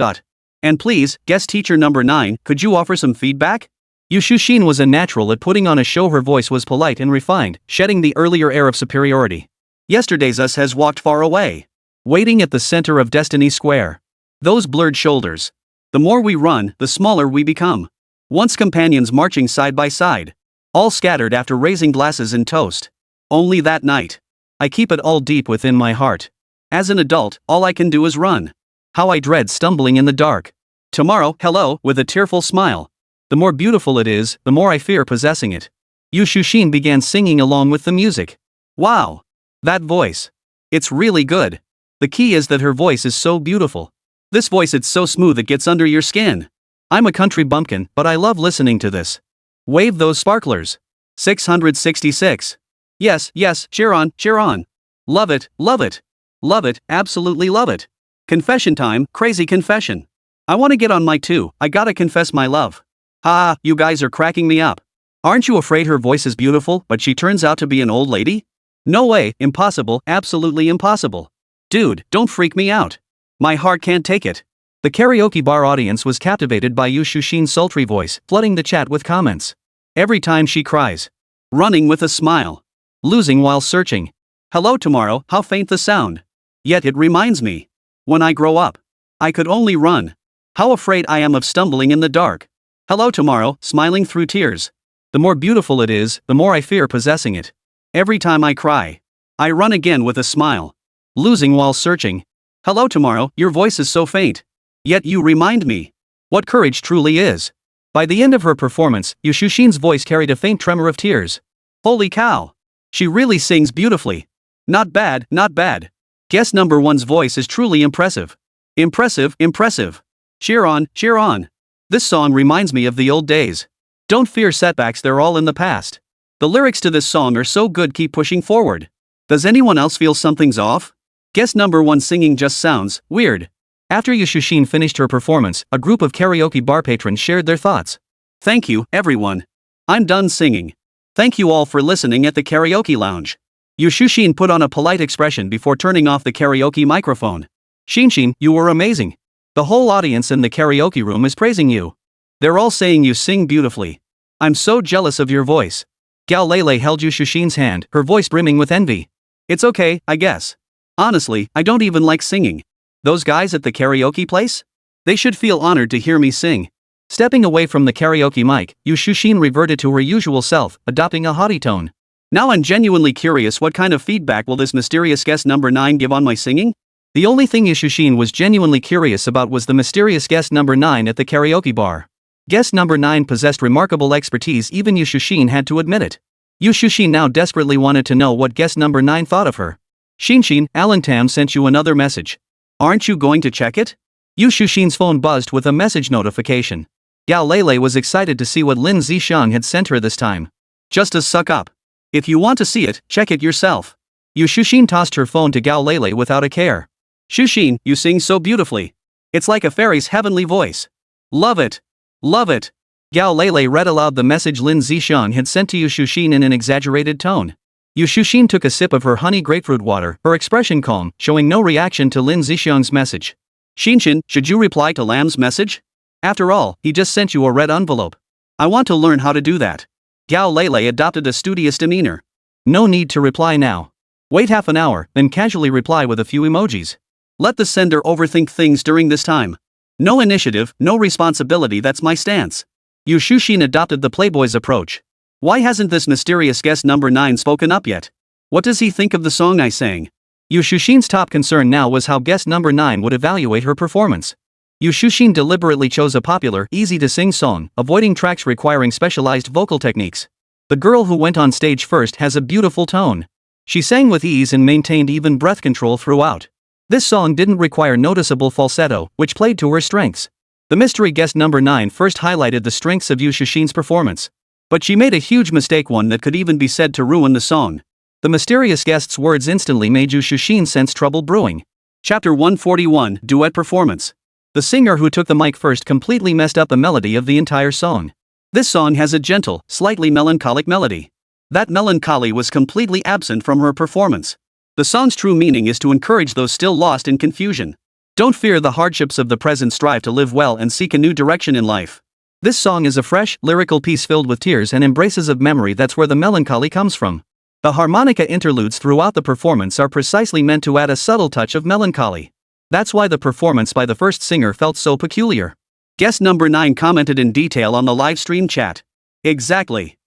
And please, guest teacher number 9, could you offer some feedback? Yu Shushin was a natural at putting on a show. Her voice was polite and refined, shedding the earlier air of superiority. Yesterday's us has walked far away. Waiting at the center of Destiny Square. Those blurred shoulders. The more we run, the smaller we become. Once companions marching side by side. All scattered after raising glasses in toast. Only that night. I keep it all deep within my heart. As an adult, all I can do is run. How I dread stumbling in the dark. Tomorrow, hello, with a tearful smile. The more beautiful it is, the more I fear possessing it. Yu Shushin began singing along with the music. Wow! That voice. It's really good. The key is that her voice is so beautiful. This voice, it's so smooth it gets under your skin. I'm a country bumpkin, but I love listening to this. Wave those sparklers. 666. Yes, yes, cheer on, cheer on. Love it, love it. Love it, absolutely love it. Confession time, crazy confession. I want to get on mic too, I gotta confess my love. Ha, you guys are cracking me up. Aren't you afraid her voice is beautiful, but she turns out to be an old lady? No way, impossible, absolutely impossible. Dude, don't freak me out. My heart can't take it. The karaoke bar audience was captivated by Yu Shushin's sultry voice, flooding the chat with comments. Every time she cries. Running with a smile. Losing while searching. Hello tomorrow, how faint the sound. Yet it reminds me. When I grow up. I could only run. How afraid I am of stumbling in the dark. Hello tomorrow, smiling through tears. The more beautiful it is, the more I fear possessing it. Every time I cry. I run again with a smile. Losing while searching. Hello tomorrow, your voice is so faint. Yet you remind me. What courage truly is. By the end of her performance, Yu Shushin's voice carried a faint tremor of tears. Holy cow! She really sings beautifully. Not bad, not bad. Guest number one's voice is truly impressive. Impressive, impressive. Cheer on, cheer on. This song reminds me of the old days. Don't fear setbacks, they're all in the past. The lyrics to this song are so good, keep pushing forward. Does anyone else feel something's off? Guest number one singing just sounds weird. After Yu Shushin finished her performance, a group of karaoke bar patrons shared their thoughts. Thank you, everyone. I'm done singing. Thank you all for listening at the karaoke lounge. Yu Shushin put on a polite expression before turning off the karaoke microphone. Shinshin, you were amazing. The whole audience in the karaoke room is praising you. They're all saying you sing beautifully. I'm so jealous of your voice. Gao Lele held Yu Shushin's hand, her voice brimming with envy. It's okay, I guess. Honestly, I don't even like singing. Those guys at the karaoke place? They should feel honored to hear me sing. Stepping away from the karaoke mic, Yu Shushin reverted to her usual self, adopting a haughty tone. Now I'm genuinely curious, what kind of feedback will this mysterious guest number 9 give on my singing? The only thing Yu Shushin was genuinely curious about was the mysterious guest number 9 at the karaoke bar. Guest number 9 possessed remarkable expertise, even Yu Shushin had to admit it. Yu Shushin now desperately wanted to know what guest number 9 thought of her. Shinshin, Alan Tam sent you another message. Aren't you going to check it? Yu Shushin's phone buzzed with a message notification. Gao Lele was excited to see what Lin Zishang had sent her this time. Just a suck up. If you want to see it, check it yourself. Yu Shushin tossed her phone to Gao Lele without a care. Shushin, you sing so beautifully. It's like a fairy's heavenly voice. Love it. Love it. Gao Lele read aloud the message Lin Zishang had sent to Yu Shushin in an exaggerated tone. Yu Shushin took a sip of her honey grapefruit water, her expression calm, showing no reaction to Lin Zishang's message. Shinshin, should you reply to Lam's message? After all, he just sent you a red envelope. I want to learn how to do that. Gao Lele adopted a studious demeanor. No need to reply now. Wait half an hour, then casually reply with a few emojis. Let the sender overthink things during this time. No initiative, no responsibility, that's my stance. Yu Shushin adopted the playboy's approach. Why hasn't this mysterious guest number 9 spoken up yet? What does he think of the song I sang? Yu Shushin's top concern now was how guest number 9 would evaluate her performance. Yu Shushin deliberately chose a popular, easy-to-sing song, avoiding tracks requiring specialized vocal techniques. The girl who went on stage first has a beautiful tone. She sang with ease and maintained even breath control throughout. This song didn't require noticeable falsetto, which played to her strengths. The mystery guest number 9 first highlighted the strengths of Yu Shushin's performance. But she made a huge mistake, one that could even be said to ruin the song. The mysterious guest's words instantly made Yu Shushin sense trouble brewing. Chapter 141, Duet Performance. The singer who took the mic first completely messed up the melody of the entire song. This song has a gentle, slightly melancholic melody. That melancholy was completely absent from her performance. The song's true meaning is to encourage those still lost in confusion. Don't fear the hardships of the present, strive to live well and seek a new direction in life. This song is a fresh, lyrical piece filled with tears and embraces of memory. That's where the melancholy comes from. The harmonica interludes throughout the performance are precisely meant to add a subtle touch of melancholy. That's why the performance by the first singer felt so peculiar. Guest number 9 commented in detail on the live stream chat. Exactly.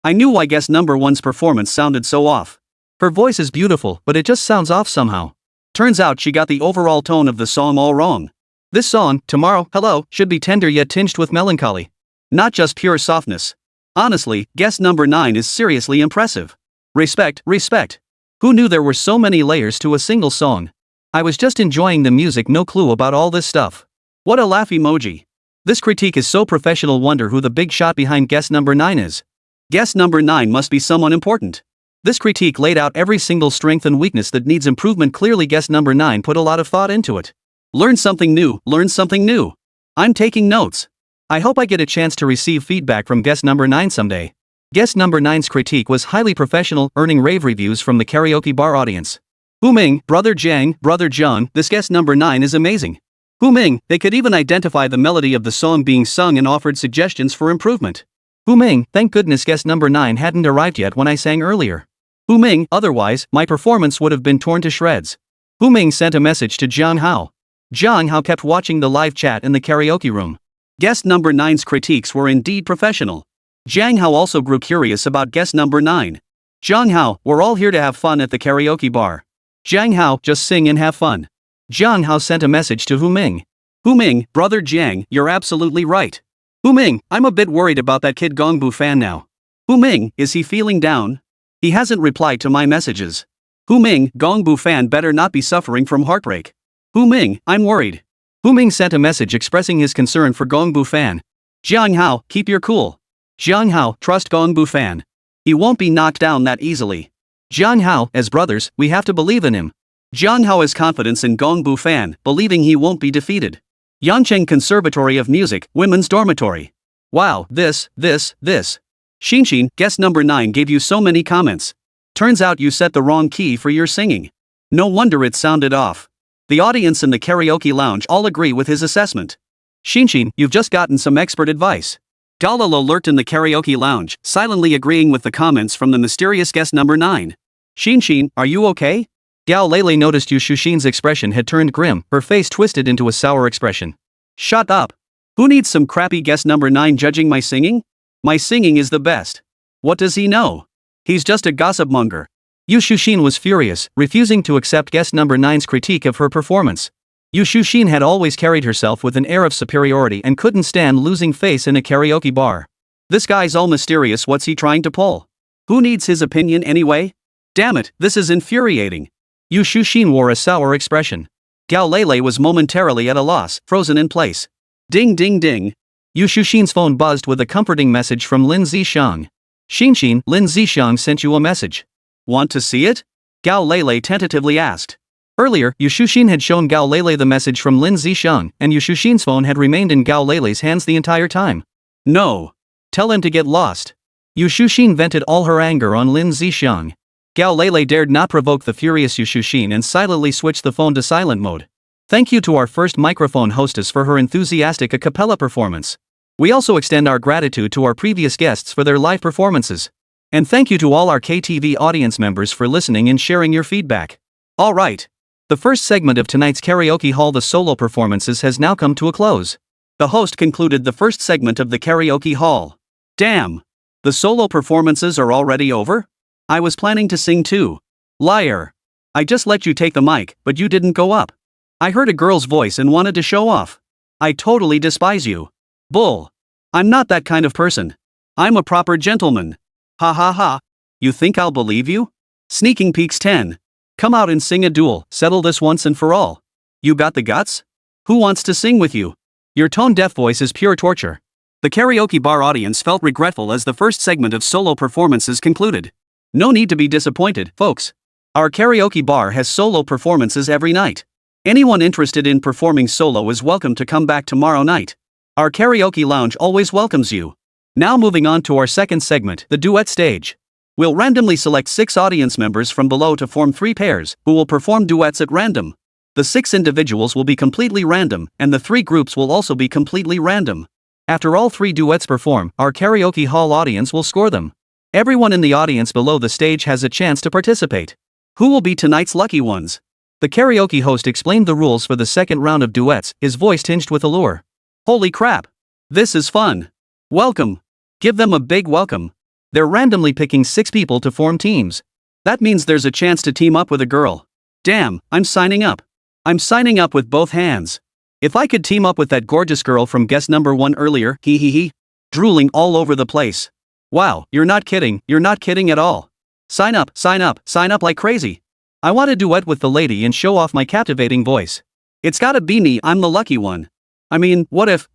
I knew why guest number 1's performance sounded so off. Her voice is beautiful, but it just sounds off somehow. Turns out she got the overall tone of the song all wrong. This song, Tomorrow, Hello, should be tender yet tinged with melancholy. Not just pure softness. Honestly, guest number 9 is seriously impressive. Respect. Who knew there were so many layers to a single song? I was just enjoying the music, no clue about all this stuff. What a laugh emoji. This critique is so professional, wonder who the big shot behind guest number 9 is. Guest number 9 must be someone important. This critique laid out every single strength and weakness that needs improvement. Clearly guest number 9 put a lot of thought into it. Learn something new. I'm taking notes. I hope I get a chance to receive feedback from guest number 9 someday. Guest number 9's critique was highly professional, earning rave reviews from the karaoke bar audience. Hu Ming, Brother Jiang, Brother Zhang, this guest number 9 is amazing. Hu Ming, they could even identify the melody of the song being sung and offered suggestions for improvement. Hu Ming, thank goodness guest number 9 hadn't arrived yet when I sang earlier. Hu Ming, otherwise, my performance would have been torn to shreds. Hu Ming sent a message to Jiang Hao. Jiang Hao kept watching the live chat in the karaoke room. Guest number 9's critiques were indeed professional. Jiang Hao also grew curious about guest number 9. Jiang Hao, we're all here to have fun at the karaoke bar. Jiang Hao, just sing and have fun. Jiang Hao sent a message to Hu Ming. Hu Ming, Brother Jiang, you're absolutely right. Hu Ming, I'm a bit worried about that kid Gongbu fan now. Hu Ming, is he feeling down? He hasn't replied to my messages. Hu Ming, Gongbu fan better not be suffering from heartbreak. Hu Ming, I'm worried. Hu Ming sent a message expressing his concern for Gongbu fan. Jiang Hao, keep your cool. Jiang Hao, trust Gongbu fan. He won't be knocked down that easily. Jiang Hao, as brothers, we have to believe in him. Jiang Hao has confidence in Gongbu fan, believing he won't be defeated. Yancheng Conservatory of Music, Women's Dormitory. Wow, this. Xinshin, guest number 9 gave you so many comments. Turns out you set the wrong key for your singing. No wonder it sounded off. The audience in the karaoke lounge all agree with his assessment. Xinshin, you've just gotten some expert advice. Galalo lurked in the karaoke lounge, silently agreeing with the comments from the mysterious guest number 9. Xinshin, are you okay? Gao Lele noticed Yu Shushin's expression had turned grim, her face twisted into a sour expression. Shut up. Who needs some crappy guest number 9 judging my singing? My singing is the best. What does he know? He's just a gossip monger. Yu Shushin was furious, refusing to accept guest number 9's critique of her performance. Yu Shushin had always carried herself with an air of superiority and couldn't stand losing face in a karaoke bar. This guy's all mysterious, what's he trying to pull? Who needs his opinion anyway? Damn it, this is infuriating. Yu Shushin wore a sour expression. Gao Lele was momentarily at a loss, frozen in place. Ding ding ding. Yu Shushin's phone buzzed with a comforting message from Lin Zishang. Xinshin, Lin Zishang sent you a message. Want to see it? Gao Lele tentatively asked. Earlier, Yu Shushin had shown Gao Lele the message from Lin Zishang, and Yu Shushin's phone had remained in Gao Lele's hands the entire time. No. Tell him to get lost. Yu Shushin vented all her anger on Lin Zishang. Gao Lele dared not provoke the furious Yu Shushin and silently switched the phone to silent mode. Thank you to our first microphone hostess for her enthusiastic a cappella performance. We also extend our gratitude to our previous guests for their live performances. And thank you to all our KTV audience members for listening and sharing your feedback. Alright. The first segment of tonight's karaoke hall, the solo performances, has now come to a close. The host concluded the first segment of the karaoke hall. Damn. The solo performances are already over? I was planning to sing too. Liar. I just let you take the mic, but you didn't go up. I heard a girl's voice and wanted to show off. I totally despise you. Bull. I'm not that kind of person. I'm a proper gentleman. Ha ha ha. You think I'll believe you? Sneaking Peeks 10. Come out and sing a duel, settle this once and for all. You got the guts? Who wants to sing with you? Your tone-deaf voice is pure torture. The karaoke bar audience felt regretful as the first segment of solo performances concluded. No need to be disappointed, folks. Our karaoke bar has solo performances every night. Anyone interested in performing solo is welcome to come back tomorrow night. Our karaoke lounge always welcomes you. Now moving on to our second segment, the duet stage. We'll randomly select 6 audience members from below to form 3 pairs, who will perform duets at random. The 6 individuals will be completely random, and the 3 groups will also be completely random. After all 3 duets perform, our karaoke hall audience will score them. Everyone in the audience below the stage has a chance to participate. Who will be tonight's lucky ones? The karaoke host explained the rules for the second round of duets, his voice tinged with allure. Holy crap! This is fun. Welcome. Give them a big welcome. They're randomly picking 6 people to form teams. That means there's a chance to team up with a girl. Damn, I'm signing up. I'm signing up with both hands. If I could team up with that gorgeous girl from guest number 1 earlier, hee. Drooling all over the place. Wow, you're not kidding at all. Sign up like crazy. I want to duet with the lady and show off my captivating voice. It's gotta be me, I'm the lucky one. I mean, what if?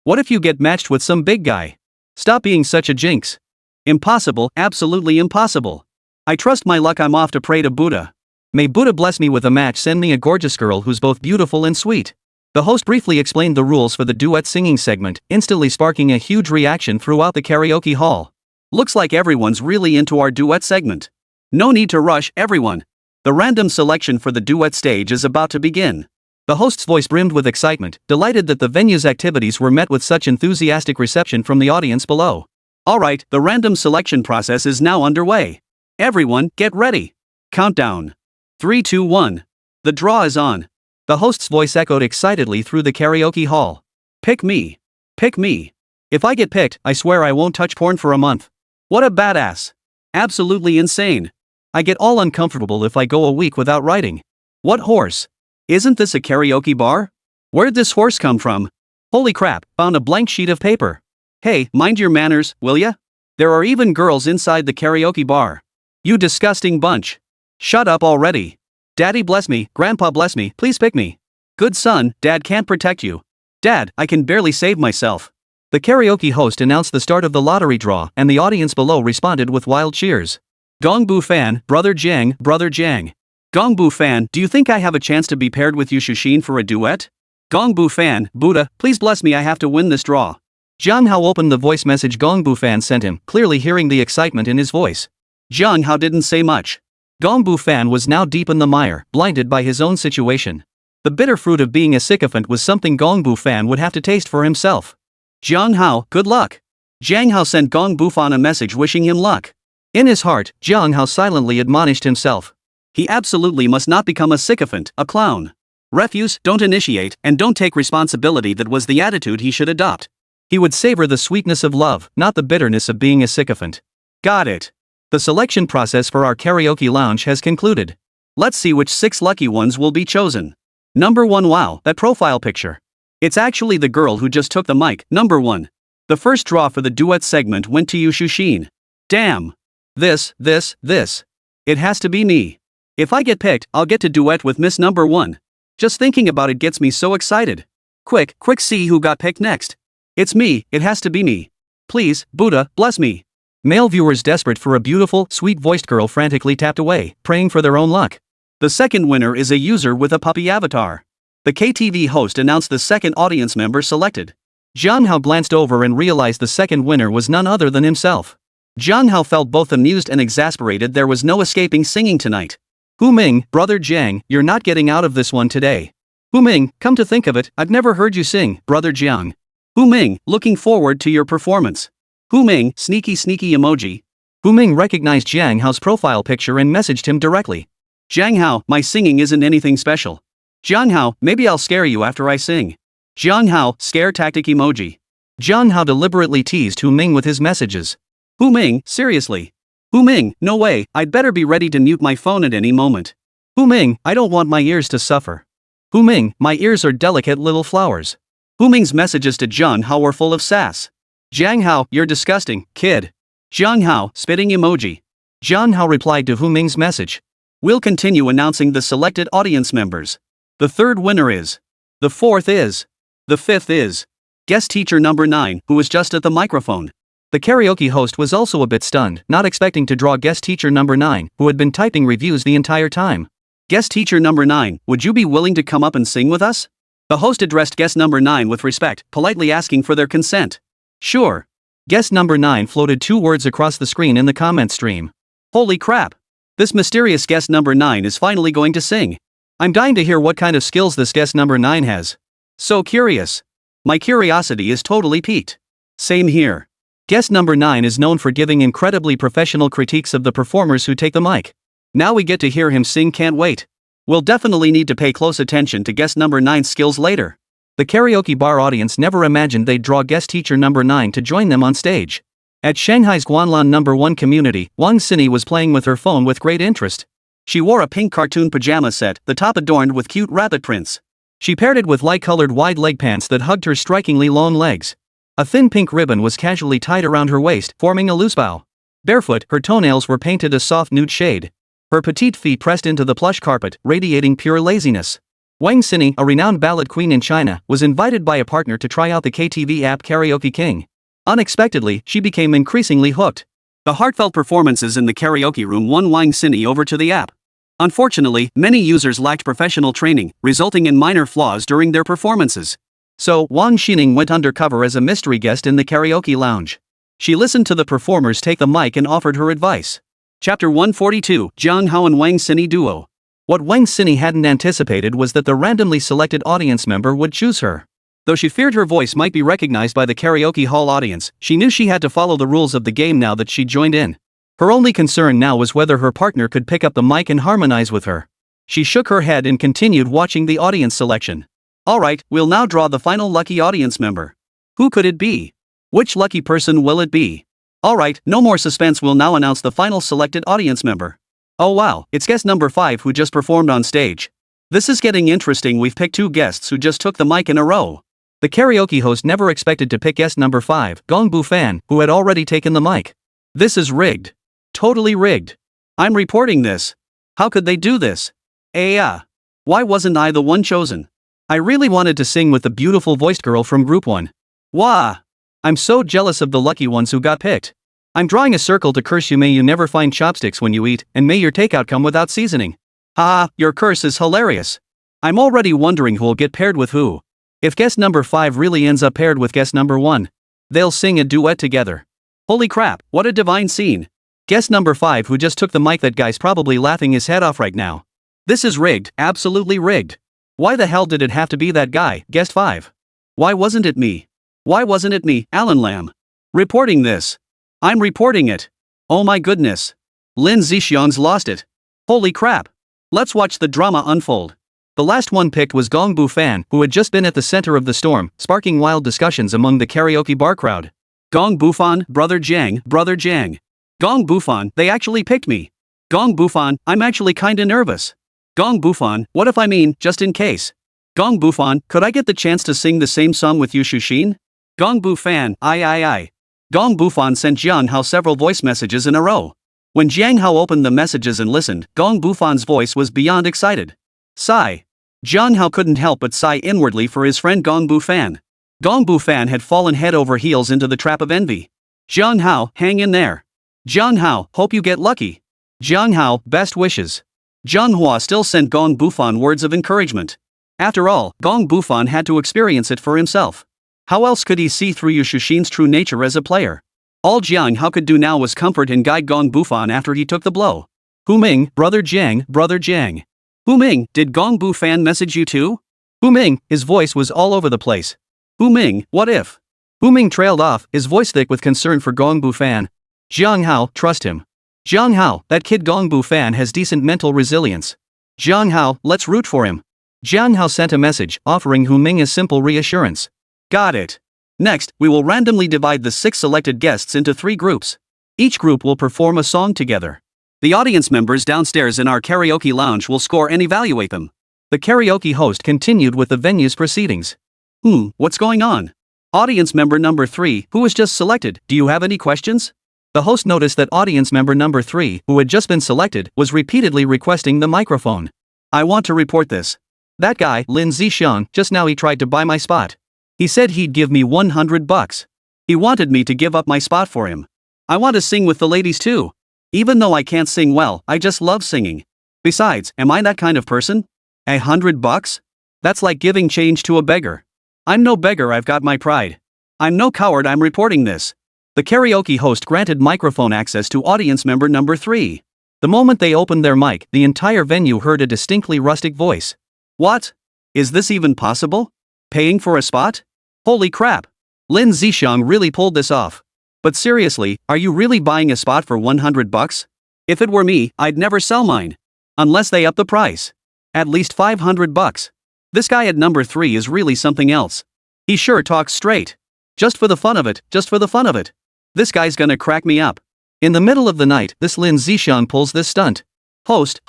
What if you get matched with some big guy? Stop being such a jinx. Impossible, absolutely impossible. I trust my luck, I'm off to pray to Buddha. May Buddha bless me with a match, send me a gorgeous girl who's both beautiful and sweet. The host briefly explained the rules for the duet singing segment, instantly sparking a huge reaction throughout the karaoke hall. Looks like everyone's really into our duet segment. No need to rush, everyone. The random selection for the duet stage is about to begin. The host's voice brimmed with excitement, delighted that the venue's activities were met with such enthusiastic reception from the audience below. Alright, the random selection process is now underway. Everyone, get ready. Countdown. 3, 2, 1. The draw is on. The host's voice echoed excitedly through the karaoke hall. Pick me. Pick me. If I get picked, I swear I won't touch porn for a month. What a badass. Absolutely insane. I get all uncomfortable if I go a week without writing. What horse? Isn't this a karaoke bar? Where'd this horse come from? Holy crap, found a blank sheet of paper. Hey, mind your manners, will ya? There are even girls inside the karaoke bar. You disgusting bunch. Shut up already. Daddy bless me, Grandpa bless me, please pick me. Good son, Dad can't protect you. Dad, I can barely save myself. The karaoke host announced the start of the lottery draw, and the audience below responded with wild cheers. Gongbu fan, brother Jiang, brother Jiang. Gongbu fan, do you think I have a chance to be paired with you Shushin for a duet? Gongbu fan, Buddha, please bless me, I have to win this draw. Jiang Hao opened the voice message Gongbu fan sent him, clearly hearing the excitement in his voice. Jiang Hao didn't say much. Gongbu fan was now deep in the mire, blinded by his own situation. The bitter fruit of being a sycophant was something Gongbu fan would have to taste for himself. Jiang Hao, good luck. Jiang Hao sent Gongbu fan a message wishing him luck. In his heart, Jiang Hao silently admonished himself. He absolutely must not become a sycophant, a clown. Refuse, don't initiate, and don't take responsibility. That was the attitude he should adopt. He would savor the sweetness of love, not the bitterness of being a sycophant. Got it. The selection process for our karaoke lounge has concluded. Let's see which 6 lucky ones will be chosen. Number 1, wow, that profile picture. It's actually the girl who just took the mic, number 1. The first draw for the duet segment went to you Shushin. Damn. This. It has to be me. If I get picked, I'll get to duet with Miss Number 1. Just thinking about it gets me so excited. Quick, see who got picked next. It's me, it has to be me. Please, Buddha, bless me. Male viewers desperate for a beautiful, sweet-voiced girl frantically tapped away, praying for their own luck. The second winner is a user with a puppy avatar. The KTV host announced the second audience member selected. Jiang Hao glanced over and realized the second winner was none other than himself. Jiang Hao felt both amused and exasperated. There was no escaping singing tonight. Hu Ming, brother Jiang, you're not getting out of this one today. Hu Ming, come to think of it, I've never heard you sing, brother Jiang. Hu Ming, looking forward to your performance. Hu Ming, sneaky emoji. Hu Ming recognized Jiang Hao's profile picture and messaged him directly. Jiang Hao, my singing isn't anything special. Jiang Hao, maybe I'll scare you after I sing. Jiang Hao, scare tactic emoji. Jiang Hao deliberately teased Hu Ming with his messages. Hu Ming, seriously. Hu Ming, no way, I'd better be ready to mute my phone at any moment. Hu Ming, I don't want my ears to suffer. Hu Ming, my ears are delicate little flowers. Hu Ming's messages to Jiang Hao were full of sass. Jiang Hao, you're disgusting, kid. Jiang Hao, spitting emoji. Jiang Hao replied to Hu Ming's message. We'll continue announcing the selected audience members. The third winner is. The fourth is. The fifth is. Guest teacher number 9, who was just at the microphone. The karaoke host was also a bit stunned, not expecting to draw guest teacher number 9, who had been typing reviews the entire time. Guest teacher number 9, would you be willing to come up and sing with us? The host addressed guest number 9 with respect, politely asking for their consent. Sure. Guest number 9 floated 2 words across the screen in the comment stream. Holy crap. This mysterious guest number 9 is finally going to sing. I'm dying to hear what kind of skills this guest number 9 has. So curious. My curiosity is totally piqued. Same here. Guest number 9 is known for giving incredibly professional critiques of the performers who take the mic. Now we get to hear him sing, can't wait. We'll definitely need to pay close attention to guest number 9's skills later. The karaoke bar audience never imagined they'd draw guest teacher number 9 to join them on stage. At Shanghai's Guanlan number 1 community, Wang Xini was playing with her phone with great interest. She wore a pink cartoon pajama set, the top adorned with cute rabbit prints. She paired it with light-colored wide leg pants that hugged her strikingly long legs. A thin pink ribbon was casually tied around her waist, forming a loose bow. Barefoot, her toenails were painted a soft nude shade. Her petite feet pressed into the plush carpet, radiating pure laziness. Wang Xini, a renowned ballad queen in China, was invited by a partner to try out the KTV app Karaoke King. Unexpectedly, she became increasingly hooked. The heartfelt performances in the karaoke room won Wang Xini over to the app. Unfortunately, many users lacked professional training, resulting in minor flaws during their performances. So, Wang Xini went undercover as a mystery guest in the karaoke lounge. She listened to the performers take the mic and offered her advice. Chapter 142, Jiang Hao and Wang Xini Duo. What Wang Xini hadn't anticipated was that the randomly selected audience member would choose her. Though she feared her voice might be recognized by the karaoke hall audience, she knew she had to follow the rules of the game now that she joined in. Her only concern now was whether her partner could pick up the mic and harmonize with her. She shook her head and continued watching the audience selection. Alright, we'll now draw the final lucky audience member. Who could it be? Which lucky person will it be? Alright, no more suspense, we'll now announce the final selected audience member. Oh wow, it's guest number 5 who just performed on stage. This is getting interesting, we've picked 2 guests who just took the mic in a row. The karaoke host never expected to pick guest number 5, Gong Bu Fan, who had already taken the mic. This is rigged. Totally rigged. I'm reporting this. How could they do this? Why wasn't I the one chosen? I really wanted to sing with the beautiful voiced girl from Group 1. Wah! I'm so jealous of the lucky ones who got picked. I'm drawing a circle to curse you, may you never find chopsticks when you eat, and may your takeout come without seasoning. Haha, your curse is hilarious. I'm already wondering who'll get paired with who. If guest number 5 really ends up paired with guest number 1, they'll sing a duet together. Holy crap, what a divine scene. Guest number 5 who just took the mic, that guy's probably laughing his head off right now. This is rigged, absolutely rigged. Why the hell did it have to be that guy, guest 5? Why wasn't it me? Why wasn't it me, Alan Lam? Reporting this. I'm reporting it. Oh my goodness. Lin Zixiang's lost it. Holy crap. Let's watch the drama unfold. The last one picked was Gong Bu Fan, who had just been at the center of the storm, sparking wild discussions among the karaoke bar crowd. Gong Bu Fan, brother Jiang, brother Jiang. Gong Bu Fan, they actually picked me. Gong Bu Fan, I'm actually kinda nervous. Gong Bu Fan, what if I mean, just in case? Gong Bu Fan, could I get the chance to sing the same song with you, Shushin? Gong Bu Fan, I. Gong Bu Fan sent Jiang Hao several voice messages in a row. When Jiang Hao opened the messages and listened, Gong Bu Fan's voice was beyond excited. Sigh. Jiang Hao couldn't help but sigh inwardly for his friend Gong Bu Fan. Gong Bu Fan had fallen head over heels into the trap of envy. Jiang Hao, hang in there. Jiang Hao, hope you get lucky. Jiang Hao, best wishes. Manhwa still sent Gong Bu Fan words of encouragement. After all, Gong Bu Fan had to experience it for himself. How else could he see through Yu Shushin's true nature as a player? All Jiang Hao could do now was comfort and guide Gong Bu Fan after he took the blow. Hu Ming, brother Jiang, brother Jiang. Hu Ming, did Gong Bu Fan message you too? Hu Ming, his voice was all over the place. Hu Ming, what if? Hu Ming trailed off, his voice thick with concern for Gong Bu Fan. Jiang Hao, trust him. Jiang Hao, that kid Gong Bu Fan has decent mental resilience. Jiang Hao, let's root for him. Jiang Hao sent a message, offering Hu Ming a simple reassurance. Got it. Next, we will randomly divide the 6 selected guests into 3 groups. Each group will perform a song together. The audience members downstairs in our karaoke lounge will score and evaluate them. The karaoke host continued with the venue's proceedings. What's going on? Audience member number 3, who was just selected, do you have any questions? The host noticed that audience member number 3, who had just been selected, was repeatedly requesting the microphone. I want to report this. That guy, Lin Zixiang, just now he tried to buy my spot. He said he'd give me $100. He wanted me to give up my spot for him. I want to sing with the ladies too. Even though I can't sing well, I just love singing. Besides, am I that kind of person? $100? That's like giving change to a beggar. I'm no beggar, I've got my pride. I'm no coward, I'm reporting this. The karaoke host granted microphone access to audience member number 3. The moment they opened their mic, the entire venue heard a distinctly rustic voice. What? Is this even possible? Paying for a spot? Holy crap! Lin Zixiang really pulled this off. But seriously, are you really buying a spot for 100 bucks? If it were me, I'd never sell mine. Unless they up the price. At least 500 bucks. This guy at number 3 is really something else. He sure talks straight. Just for the fun of it, just for the fun of it. This guy's gonna crack me up. In the middle of the night, this Lin Zishan pulls this stunt. Host.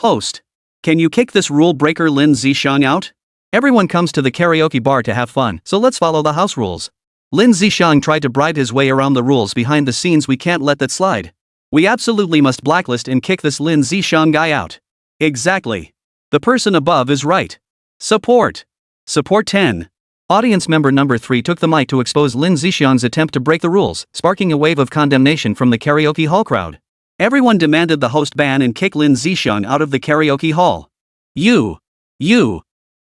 Can you kick this rule breaker Lin Zishan out? Everyone comes to the karaoke bar to have fun, so let's follow the house rules. Lin Zishan tried to bribe his way around the rules behind the scenes. We can't let that slide. We absolutely must blacklist and kick this Lin Zishan guy out. Exactly. The person above is right. Support 10. Audience member number 3 took the mic to expose Lin Zishan's attempt to break the rules, sparking a wave of condemnation from the karaoke hall crowd. Everyone demanded the host ban and kick Lin Zishan out of the karaoke hall. You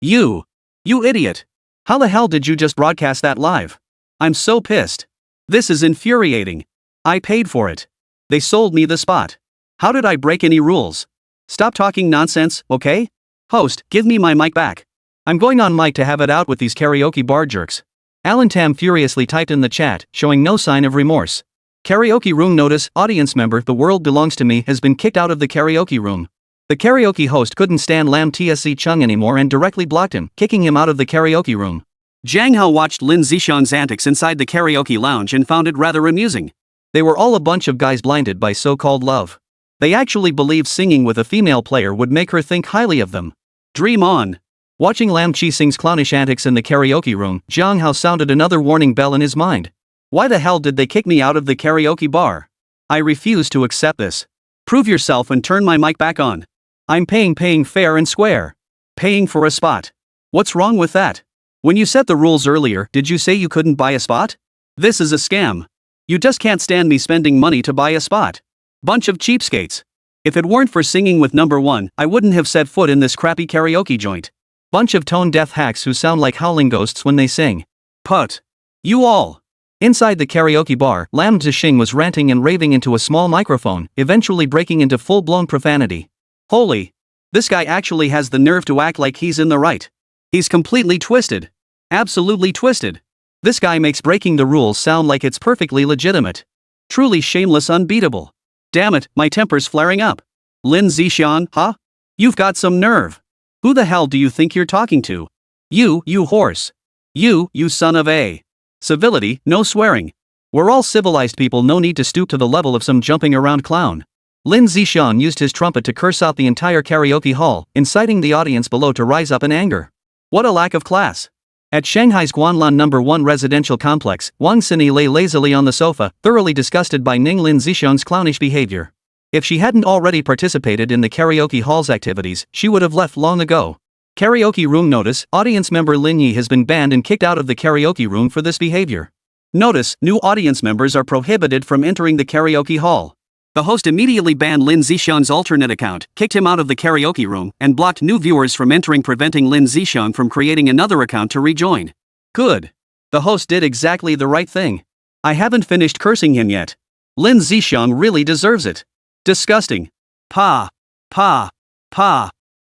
idiot. How the hell did you just broadcast that live? I'm so pissed. This is infuriating. I paid for it. They sold me the spot. How did I break any rules? Stop talking nonsense, okay? Host, give me my mic back. I'm going on mic to have it out with these karaoke bar jerks. Alan Tam furiously typed in the chat, showing no sign of remorse. Karaoke room notice, audience member The World Belongs to Me has been kicked out of the karaoke room. The karaoke host couldn't stand Lam Tsc Chung anymore and directly blocked him, kicking him out of the karaoke room. Jiang Hao watched Lin Zishan's antics inside the karaoke lounge and found it rather amusing. They were all a bunch of guys blinded by so-called love. They actually believed singing with a female player would make her think highly of them. Dream on. Watching Lam Chi Sing's clownish antics in the karaoke room, Jiang Hao sounded another warning bell in his mind. Why the hell did they kick me out of the karaoke bar? I refuse to accept this. Prove yourself and turn my mic back on. I'm paying fair and square. Paying for a spot. What's wrong with that? When you set the rules earlier, did you say you couldn't buy a spot? This is a scam. You just can't stand me spending money to buy a spot. Bunch of cheapskates. If it weren't for singing with number 1, I wouldn't have set foot in this crappy karaoke joint. Bunch of tone-deaf hacks who sound like howling ghosts when they sing. Put. You all. Inside the karaoke bar, Lam Zixing was ranting and raving into a small microphone, eventually breaking into full-blown profanity. Holy. This guy actually has the nerve to act like he's in the right. He's completely twisted. Absolutely twisted. This guy makes breaking the rules sound like it's perfectly legitimate. Truly shameless, unbeatable. Damn it, my temper's flaring up. Lin Zishan, huh? You've got some nerve. Who the hell do you think you're talking to? You horse. You son of a. Civility, no swearing. We're all civilized people, no need to stoop to the level of some jumping around clown. Lin Zishan used his trumpet to curse out the entire karaoke hall, inciting the audience below to rise up in anger. What a lack of class. At Shanghai's Guanlan No. 1 residential complex, Wang Xinyi lay lazily on the sofa, thoroughly disgusted by Ning Lin Zishan's clownish behavior. If she hadn't already participated in the karaoke hall's activities, she would have left long ago. Karaoke room notice, audience member Lin Yi has been banned and kicked out of the karaoke room for this behavior. Notice, new audience members are prohibited from entering the karaoke hall. The host immediately banned Lin Zishan's alternate account, kicked him out of the karaoke room, and blocked new viewers from entering, preventing Lin Zishan from creating another account to rejoin. Good. The host did exactly the right thing. I haven't finished cursing him yet. Lin Zishan really deserves it. Disgusting. Pa.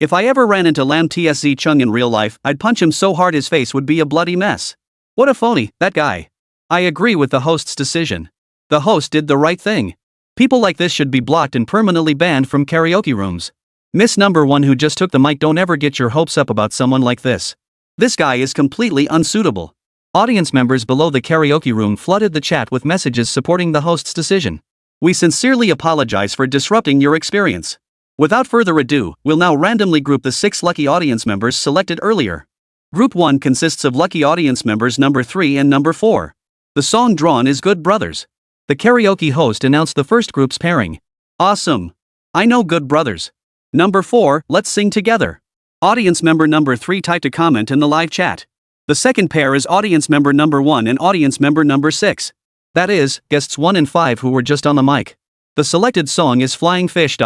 If I ever ran into Lam Tsc Chung in real life, I'd punch him so hard his face would be a bloody mess. What a phony, that guy. I agree with the host's decision. The host did the right thing. People like this should be blocked and permanently banned from karaoke rooms. Miss number 1 who just took the mic, don't ever get your hopes up about someone like this. This guy is completely unsuitable. Audience members below the karaoke room flooded the chat with messages supporting the host's decision. We sincerely apologize for disrupting your experience. Without further ado, we'll now randomly group the 6 lucky audience members selected earlier. Group 1 consists of lucky audience members number 3 and number 4. The song drawn is Good Brothers. The karaoke host announced the first group's pairing. Awesome. I know Good Brothers. Number 4, let's sing together. Audience member number 3 typed a comment in the live chat. The second pair is audience member number 1 and audience member number 6. That is, guests 1 and 5 who were just on the mic. The selected song is Flying Fish.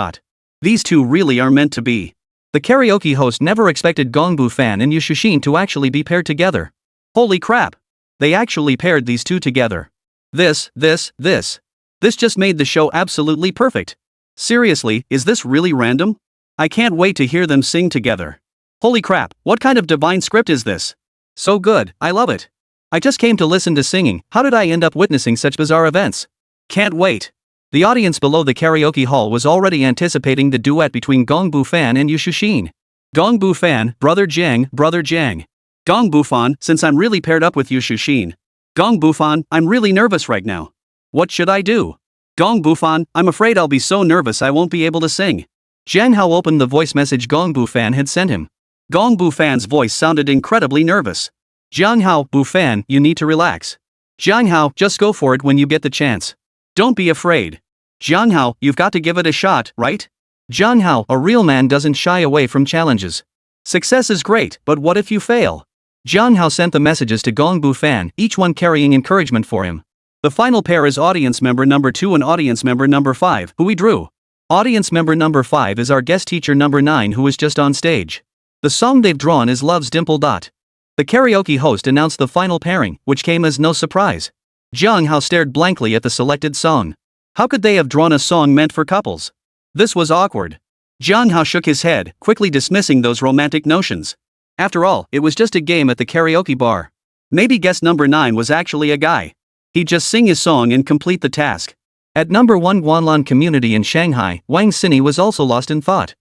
These two really are meant to be. The karaoke host never expected Gongbu Fan and Yu Shushin to actually be paired together. Holy crap. They actually paired these two together. This just made the show absolutely perfect. Seriously, is this really random? I can't wait to hear them sing together. Holy crap, what kind of divine script is this? So good, I love it. I just came to listen to singing, how did I end up witnessing such bizarre events? Can't wait. The audience below the karaoke hall was already anticipating the duet between Gongbu Fan and Yu Shuxin. Gongbu Fan, brother Jiang, brother Jiang. Gongbu Fan, since I'm really paired up with Yu Shuxin. Gongbu Fan, I'm really nervous right now. What should I do? Gongbu Fan, I'm afraid I'll be so nervous I won't be able to sing. Jiang Hao opened the voice message Gongbu Fan had sent him. Gongbu Fan's voice sounded incredibly nervous. Jiang Hao, Bu Fan, you need to relax. Jiang Hao, just go for it when you get the chance. Don't be afraid. Jiang Hao, you've got to give it a shot, right? Jiang Hao, a real man doesn't shy away from challenges. Success is great, but what if you fail? Jiang Hao sent the messages to Gongbu Fan, each one carrying encouragement for him. The final pair is audience member number 2 and audience member number 5, who we drew. Audience member number 5 is our guest teacher number 9 who is just on stage. The song they've drawn is Love's Dimple. The karaoke host announced the final pairing, which came as no surprise. Jiang Hao stared blankly at the selected song. How could they have drawn a song meant for couples? This was awkward. Jiang Hao shook his head, quickly dismissing those romantic notions. After all, it was just a game at the karaoke bar. Maybe guest number 9 was actually a guy. He'd just sing his song and complete the task. At number 1 Guanlan community in Shanghai, Wang Xini was also lost in thought.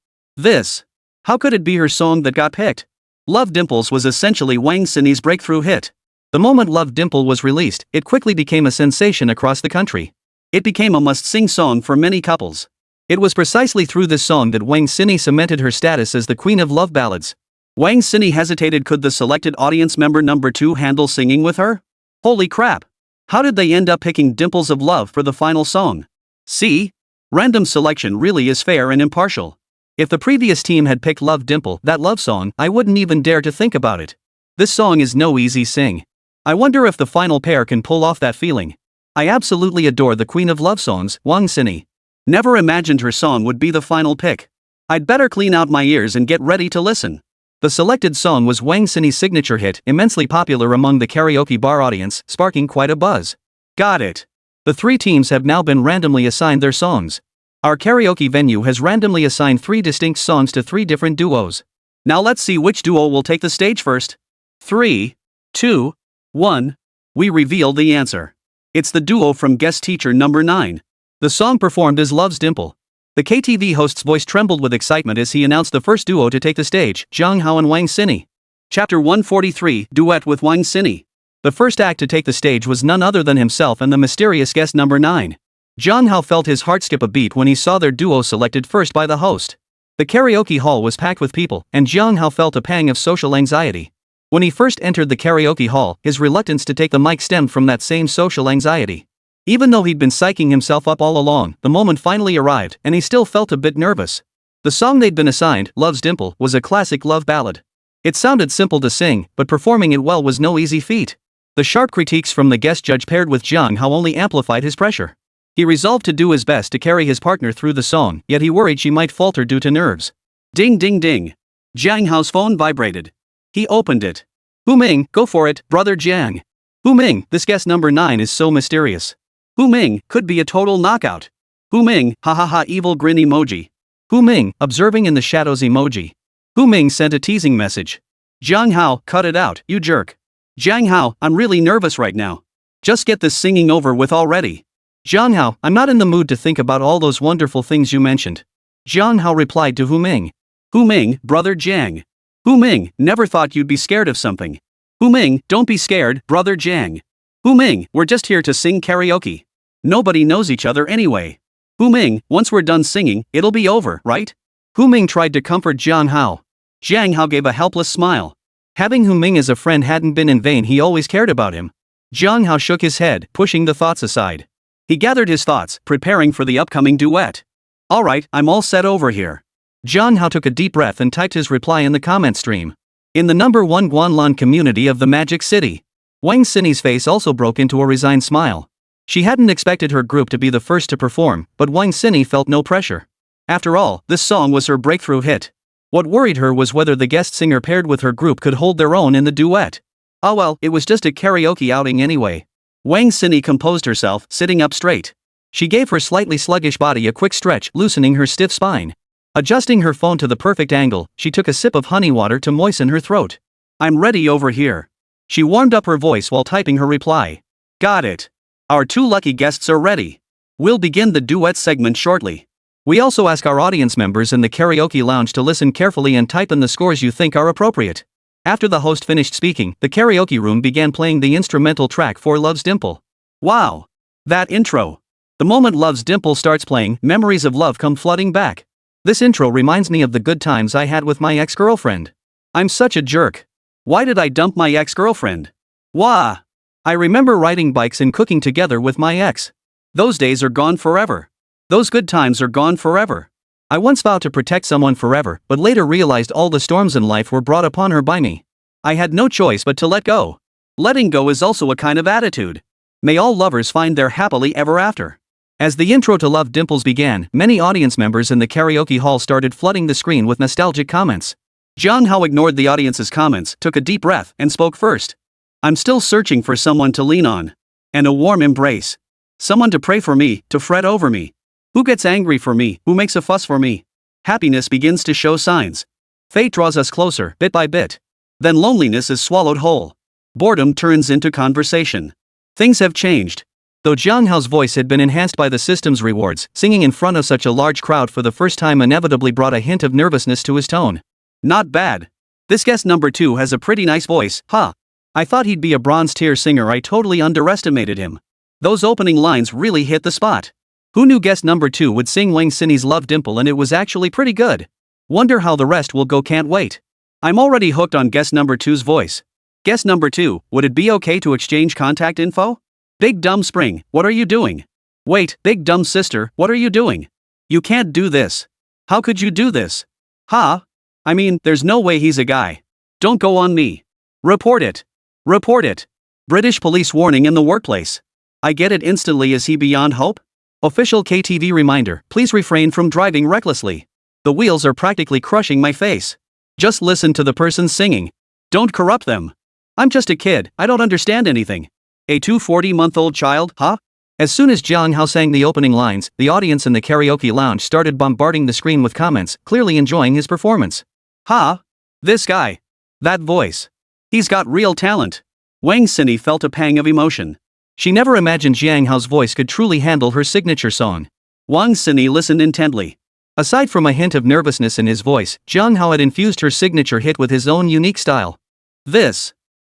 How could it be her song that got picked? Love Dimples was essentially Wang Xini's breakthrough hit. The moment Love Dimple was released, it quickly became a sensation across the country. It became a must-sing song for many couples. It was precisely through this song that Wang Xini cemented her status as the queen of love ballads. Wang Xini hesitated. Could the selected audience member number 2 handle singing with her? Holy crap! How did they end up picking Dimples of Love for the final song? See? Random selection really is fair and impartial. If the previous team had picked Love Dimple, that love song, I wouldn't even dare to think about it. This song is no easy sing. I wonder if the final pair can pull off that feeling. I absolutely adore the queen of love songs, Wang Xini. Never imagined her song would be the final pick. I'd better clean out my ears and get ready to listen. The selected song was Wang Xini's signature hit, immensely popular among the karaoke bar audience, sparking quite a buzz. Got it. The 3 teams have now been randomly assigned their songs. Our karaoke venue has randomly assigned 3 distinct songs to 3 different duos. Now let's see which duo will take the stage first. 3, 2, 1. We reveal the answer. It's the duo from guest teacher number 9. The song performed is Love's Dimple. The KTV host's voice trembled with excitement as he announced the first duo to take the stage, Jiang Hao and Wang Xini. Chapter 143, Duet with Wang Xini. The first act to take the stage was none other than himself and the mysterious guest number 9. Jiang Hao felt his heart skip a beat when he saw their duo selected first by the host. The karaoke hall was packed with people, and Jiang Hao felt a pang of social anxiety. When he first entered the karaoke hall, his reluctance to take the mic stemmed from that same social anxiety. Even though he'd been psyching himself up all along, the moment finally arrived, and he still felt a bit nervous. The song they'd been assigned, Love's Dimple, was a classic love ballad. It sounded simple to sing, but performing it well was no easy feat. The sharp critiques from the guest judge paired with Jiang Hao only amplified his pressure. He resolved to do his best to carry his partner through the song, yet he worried she might falter due to nerves. Ding ding ding. Jiang Hao's phone vibrated. He opened it. Hu Ming, go for it, brother Jiang. Hu Ming, this guest number 9 is so mysterious. Hu Ming, could be a total knockout. Hu Ming, ha ha ha, evil grin emoji. Hu Ming, observing in the shadows emoji. Hu Ming sent a teasing message. Jiang Hao, cut it out, you jerk. Jiang Hao, I'm really nervous right now. Just get this singing over with already. Jiang Hao, I'm not in the mood to think about all those wonderful things you mentioned. Jiang Hao replied to Hu Ming. Hu Ming, brother Jiang. Hu Ming, never thought you'd be scared of something. Hu Ming, don't be scared, brother Jiang. Hu Ming, we're just here to sing karaoke. Nobody knows each other anyway. Hu Ming, once we're done singing, it'll be over, right? Hu Ming tried to comfort Jiang Hao. Jiang Hao gave a helpless smile. Having Hu Ming as a friend hadn't been in vain. He always cared about him. Jiang Hao shook his head, pushing the thoughts aside. He gathered his thoughts, preparing for the upcoming duet. Alright, I'm all set over here. Jiang Hao took a deep breath and typed his reply in the comment stream. In the number 1 Guanlan community of the Magic City. Wang Xini's face also broke into a resigned smile. She hadn't expected her group to be the first to perform, but Wang Xini felt no pressure. After all, this song was her breakthrough hit. What worried her was whether the guest singer paired with her group could hold their own in the duet. Ah well, it was just a karaoke outing anyway. Wang Xini composed herself, sitting up straight. She gave her slightly sluggish body a quick stretch, loosening her stiff spine. Adjusting her phone to the perfect angle, she took a sip of honey water to moisten her throat. I'm ready over here. She warmed up her voice while typing her reply. Got it. Our 2 lucky guests are ready. We'll begin the duet segment shortly. We also ask our audience members in the karaoke lounge to listen carefully and type in the scores you think are appropriate. After the host finished speaking, the karaoke room began playing the instrumental track for Love's Dimple. Wow! That intro! The moment Love's Dimple starts playing, memories of love come flooding back. This intro reminds me of the good times I had with my ex-girlfriend. I'm such a jerk. Why did I dump my ex-girlfriend? Wah! I remember riding bikes and cooking together with my ex. Those days are gone forever. Those good times are gone forever. I once vowed to protect someone forever, but later realized all the storms in life were brought upon her by me. I had no choice but to let go. Letting go is also a kind of attitude. May all lovers find their happily ever after. As the intro to Love Dimples began, many audience members in the karaoke hall started flooding the screen with nostalgic comments. Jiang Hao ignored the audience's comments, took a deep breath, and spoke first. I'm still searching for someone to lean on. And a warm embrace. Someone to pray for me, to fret over me. Who gets angry for me, who makes a fuss for me? Happiness begins to show signs. Fate draws us closer, bit by bit. Then loneliness is swallowed whole. Boredom turns into conversation. Things have changed. Though Jiang Hao's voice had been enhanced by the system's rewards, singing in front of such a large crowd for the first time inevitably brought a hint of nervousness to his tone. Not bad. This guest number 2 has a pretty nice voice, huh? I thought he'd be a bronze tier singer. I totally underestimated him. Those opening lines really hit the spot. Who knew guest number 2 would sing Wang Xinyi's Love Dimple and it was actually pretty good. Wonder how the rest will go, can't wait. I'm already hooked on guest number 2's voice. Guest number 2, would it be okay to exchange contact info? Big dumb spring, what are you doing? Wait, big dumb sister, what are you doing? You can't do this. How could you do this? Huh? I mean, there's no way he's a guy. Don't go on me. Report it. Report it. British police warning in the workplace. I get it instantly. Is he beyond hope? Official KTV reminder, please refrain from driving recklessly. The wheels are practically crushing my face. Just listen to the person singing. Don't corrupt them. I'm just a kid, I don't understand anything. A 240-month-old child, huh? As soon as Jiang Hao sang the opening lines, the audience in the karaoke lounge started bombarding the screen with comments, clearly enjoying his performance. Huh? This guy. That voice. He's got real talent. Wang Xinyi felt a pang of emotion. She never imagined Jiang Hao's voice could truly handle her signature song. Wang Xinyi listened intently. Aside from a hint of nervousness in his voice, Jiang Hao had infused her signature hit with his own unique style.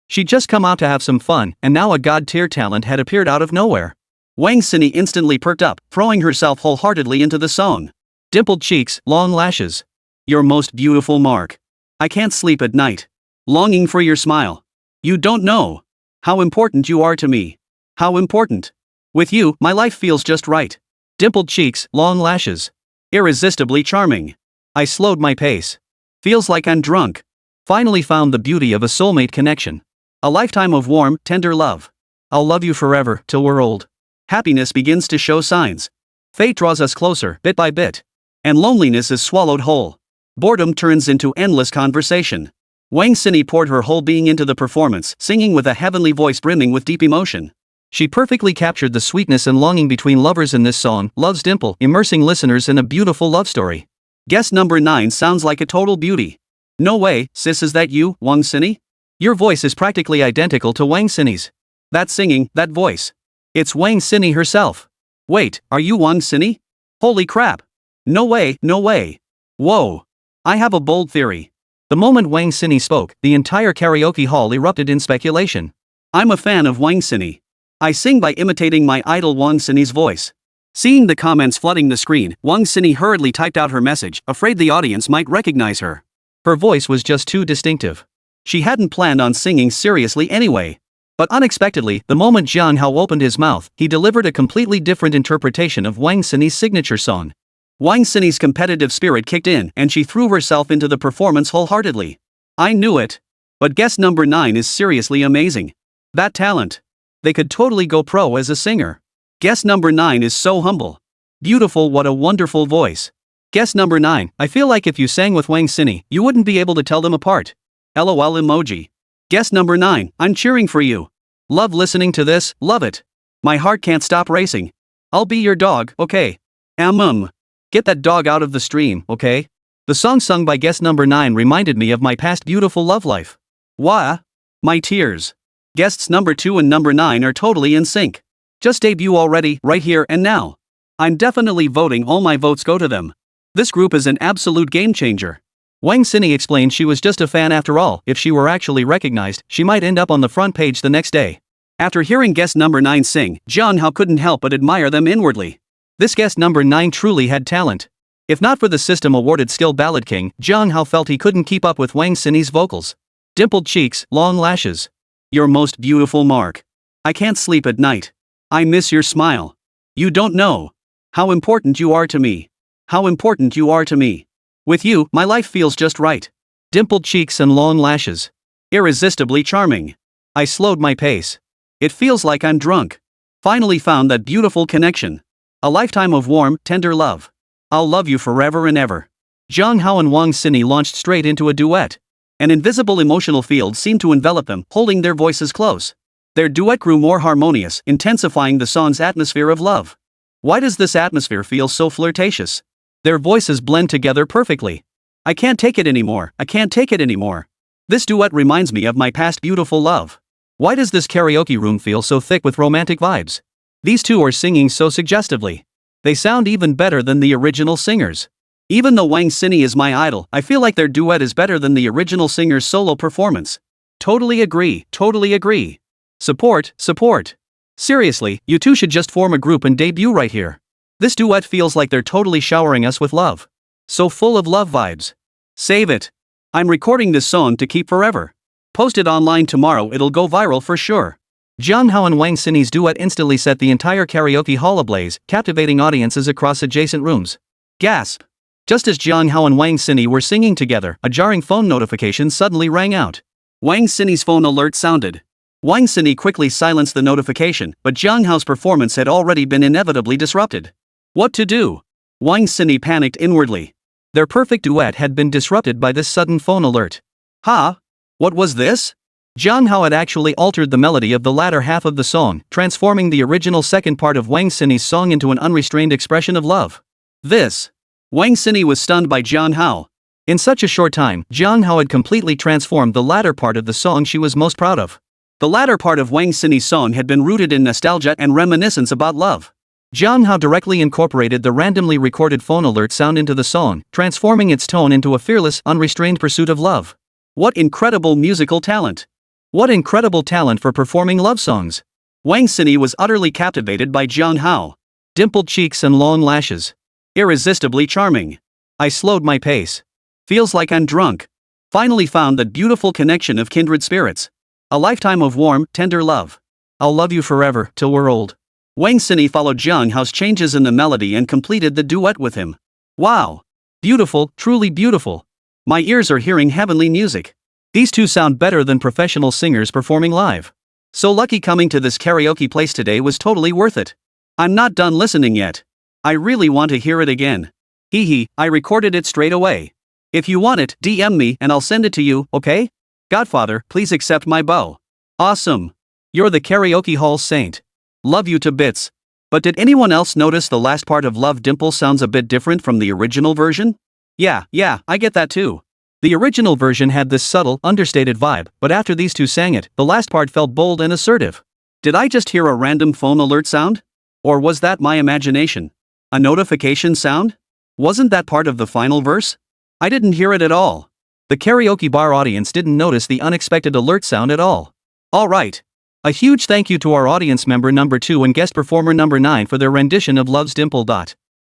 She'd just come out to have some fun, and now a god-tier talent had appeared out of nowhere. Wang Xinyi instantly perked up, throwing herself wholeheartedly into the song. Dimpled cheeks, long lashes. Your most beautiful mark. I can't sleep at night. Longing for your smile. You don't know how important you are to me. How important. With you, my life feels just right. Dimpled cheeks, long lashes. Irresistibly charming. I slowed my pace. Feels like I'm drunk. Finally found the beauty of a soulmate connection. A lifetime of warm, tender love. I'll love you forever, till we're old. Happiness begins to show signs. Fate draws us closer, bit by bit. And loneliness is swallowed whole. Boredom turns into endless conversation. Wang Xinyi poured her whole being into the performance, singing with a heavenly voice brimming with deep emotion. She perfectly captured the sweetness and longing between lovers in this song, Love's Dimple, immersing listeners in a beautiful love story. Guest number 9 sounds like a total beauty. No way, sis, is that you, Wang Xinyi? Your voice is practically identical to Wang Xinyi's. That singing, that voice. It's Wang Xinyi herself. Wait, are you Wang Xinyi? Holy crap. No way, no way. Whoa. I have a bold theory. The moment Wang Xinyi spoke, the entire karaoke hall erupted in speculation. I'm a fan of Wang Xinyi. I sing by imitating my idol Wang Xinyi's voice. Seeing the comments flooding the screen, Wang Xinyi hurriedly typed out her message, afraid the audience might recognize her. Her voice was just too distinctive. She hadn't planned on singing seriously anyway. But unexpectedly, the moment Jiang Hao opened his mouth, he delivered a completely different interpretation of Wang Xinyi's signature song. Wang Xinyi's competitive spirit kicked in, and she threw herself into the performance wholeheartedly. I knew it. But guest number 9 is seriously amazing. That talent. They could totally go pro as a singer. Guest number 9 is so humble. Beautiful, what a wonderful voice. Guest number 9, I feel like if you sang with Wang Xinyi, you wouldn't be able to tell them apart. LOL emoji. Guest number 9, I'm cheering for you. Love listening to this, love it. My heart can't stop racing. I'll be your dog, okay? Get that dog out of the stream, okay? The song sung by guest number 9 reminded me of my past beautiful love life. Wah! My tears. Guests number 2 and number 9 are totally in sync. Just debut already, right here and now. I'm definitely voting all my votes go to them. This group is an absolute game changer. Wang Xini explained she was just a fan after all. If she were actually recognized, she might end up on the front page the next day. After hearing guest number 9 sing, Jiang Hao couldn't help but admire them inwardly. This guest number 9 truly had talent. If not for the system-awarded skill ballad king, Jiang Hao felt he couldn't keep up with Wang Xini's vocals. Dimpled cheeks, long lashes. Your most beautiful mark. I can't sleep at night. I miss your smile. You don't know how important you are to me. How important you are to me. With you, my life feels just right. Dimpled cheeks and long lashes. Irresistibly charming. I slowed my pace. It feels like I'm drunk. Finally found that beautiful connection. A lifetime of warm, tender love. I'll love you forever and ever. Jiang Hao and Wang Xini launched straight into a duet. An invisible emotional field seemed to envelop them, holding their voices close. Their duet grew more harmonious, intensifying the song's atmosphere of love. Why does this atmosphere feel so flirtatious? Their voices blend together perfectly. I can't take it anymore, I can't take it anymore. This duet reminds me of my past beautiful love. Why does this karaoke room feel so thick with romantic vibes? These two are singing so suggestively. They sound even better than the original singers. Even though Wang Xini is my idol, I feel like their duet is better than the original singer's solo performance. Totally agree, totally agree. Support, support. Seriously, you two should just form a group and debut right here. This duet feels like they're totally showering us with love. So full of love vibes. Save it. I'm recording this song to keep forever. Post it online tomorrow, it'll go viral for sure. Jiang Hao and Wang Xini's duet instantly set the entire karaoke hall ablaze, captivating audiences across adjacent rooms. Gasp. Just as Jiang Hao and Wang Xini were singing together, a jarring phone notification suddenly rang out. Wang Xini's phone alert sounded. Wang Xini quickly silenced the notification, but Jiang Hao's performance had already been inevitably disrupted. What to do? Wang Xini panicked inwardly. Their perfect duet had been disrupted by this sudden phone alert. Huh? What was this? Jiang Hao had actually altered the melody of the latter half of the song, transforming the original second part of Wang Xini's song into an unrestrained expression of love. Wang Xini was stunned by Jiang Hao. In such a short time, Jiang Hao had completely transformed the latter part of the song she was most proud of. The latter part of Wang Xini's song had been rooted in nostalgia and reminiscence about love. Jiang Hao directly incorporated the randomly recorded phone alert sound into the song, transforming its tone into a fearless, unrestrained pursuit of love. What incredible musical talent! What incredible talent for performing love songs! Wang Xini was utterly captivated by Jiang Hao. Dimpled cheeks and long lashes. Irresistibly charming. I slowed my pace. Feels like I'm drunk. Finally found that beautiful connection of kindred spirits. A lifetime of warm, tender love. I'll love you forever, till we're old. Wang Xini followed Jiang Hao's changes in the melody and completed the duet with him. Wow! Beautiful, truly beautiful. My ears are hearing heavenly music. These two sound better than professional singers performing live. So lucky coming to this karaoke place today was totally worth it. I'm not done listening yet. I really want to hear it again. I recorded it straight away. If you want it, DM me and I'll send it to you, okay? Godfather, please accept my bow. Awesome. You're the karaoke hall's saint. Love you to bits. But did anyone else notice the last part of Love Dimple sounds a bit different from the original version? Yeah, I get that too. The original version had this subtle, understated vibe, but after these two sang it, the last part felt bold and assertive. Did I just hear a random phone alert sound? Or was that my imagination? A notification sound? Wasn't that part of the final verse? I didn't hear it at all. The karaoke bar audience didn't notice the unexpected alert sound at all. Alright. A huge thank you to our audience member number 2 and guest performer number 9 for their rendition of Love's Dimple.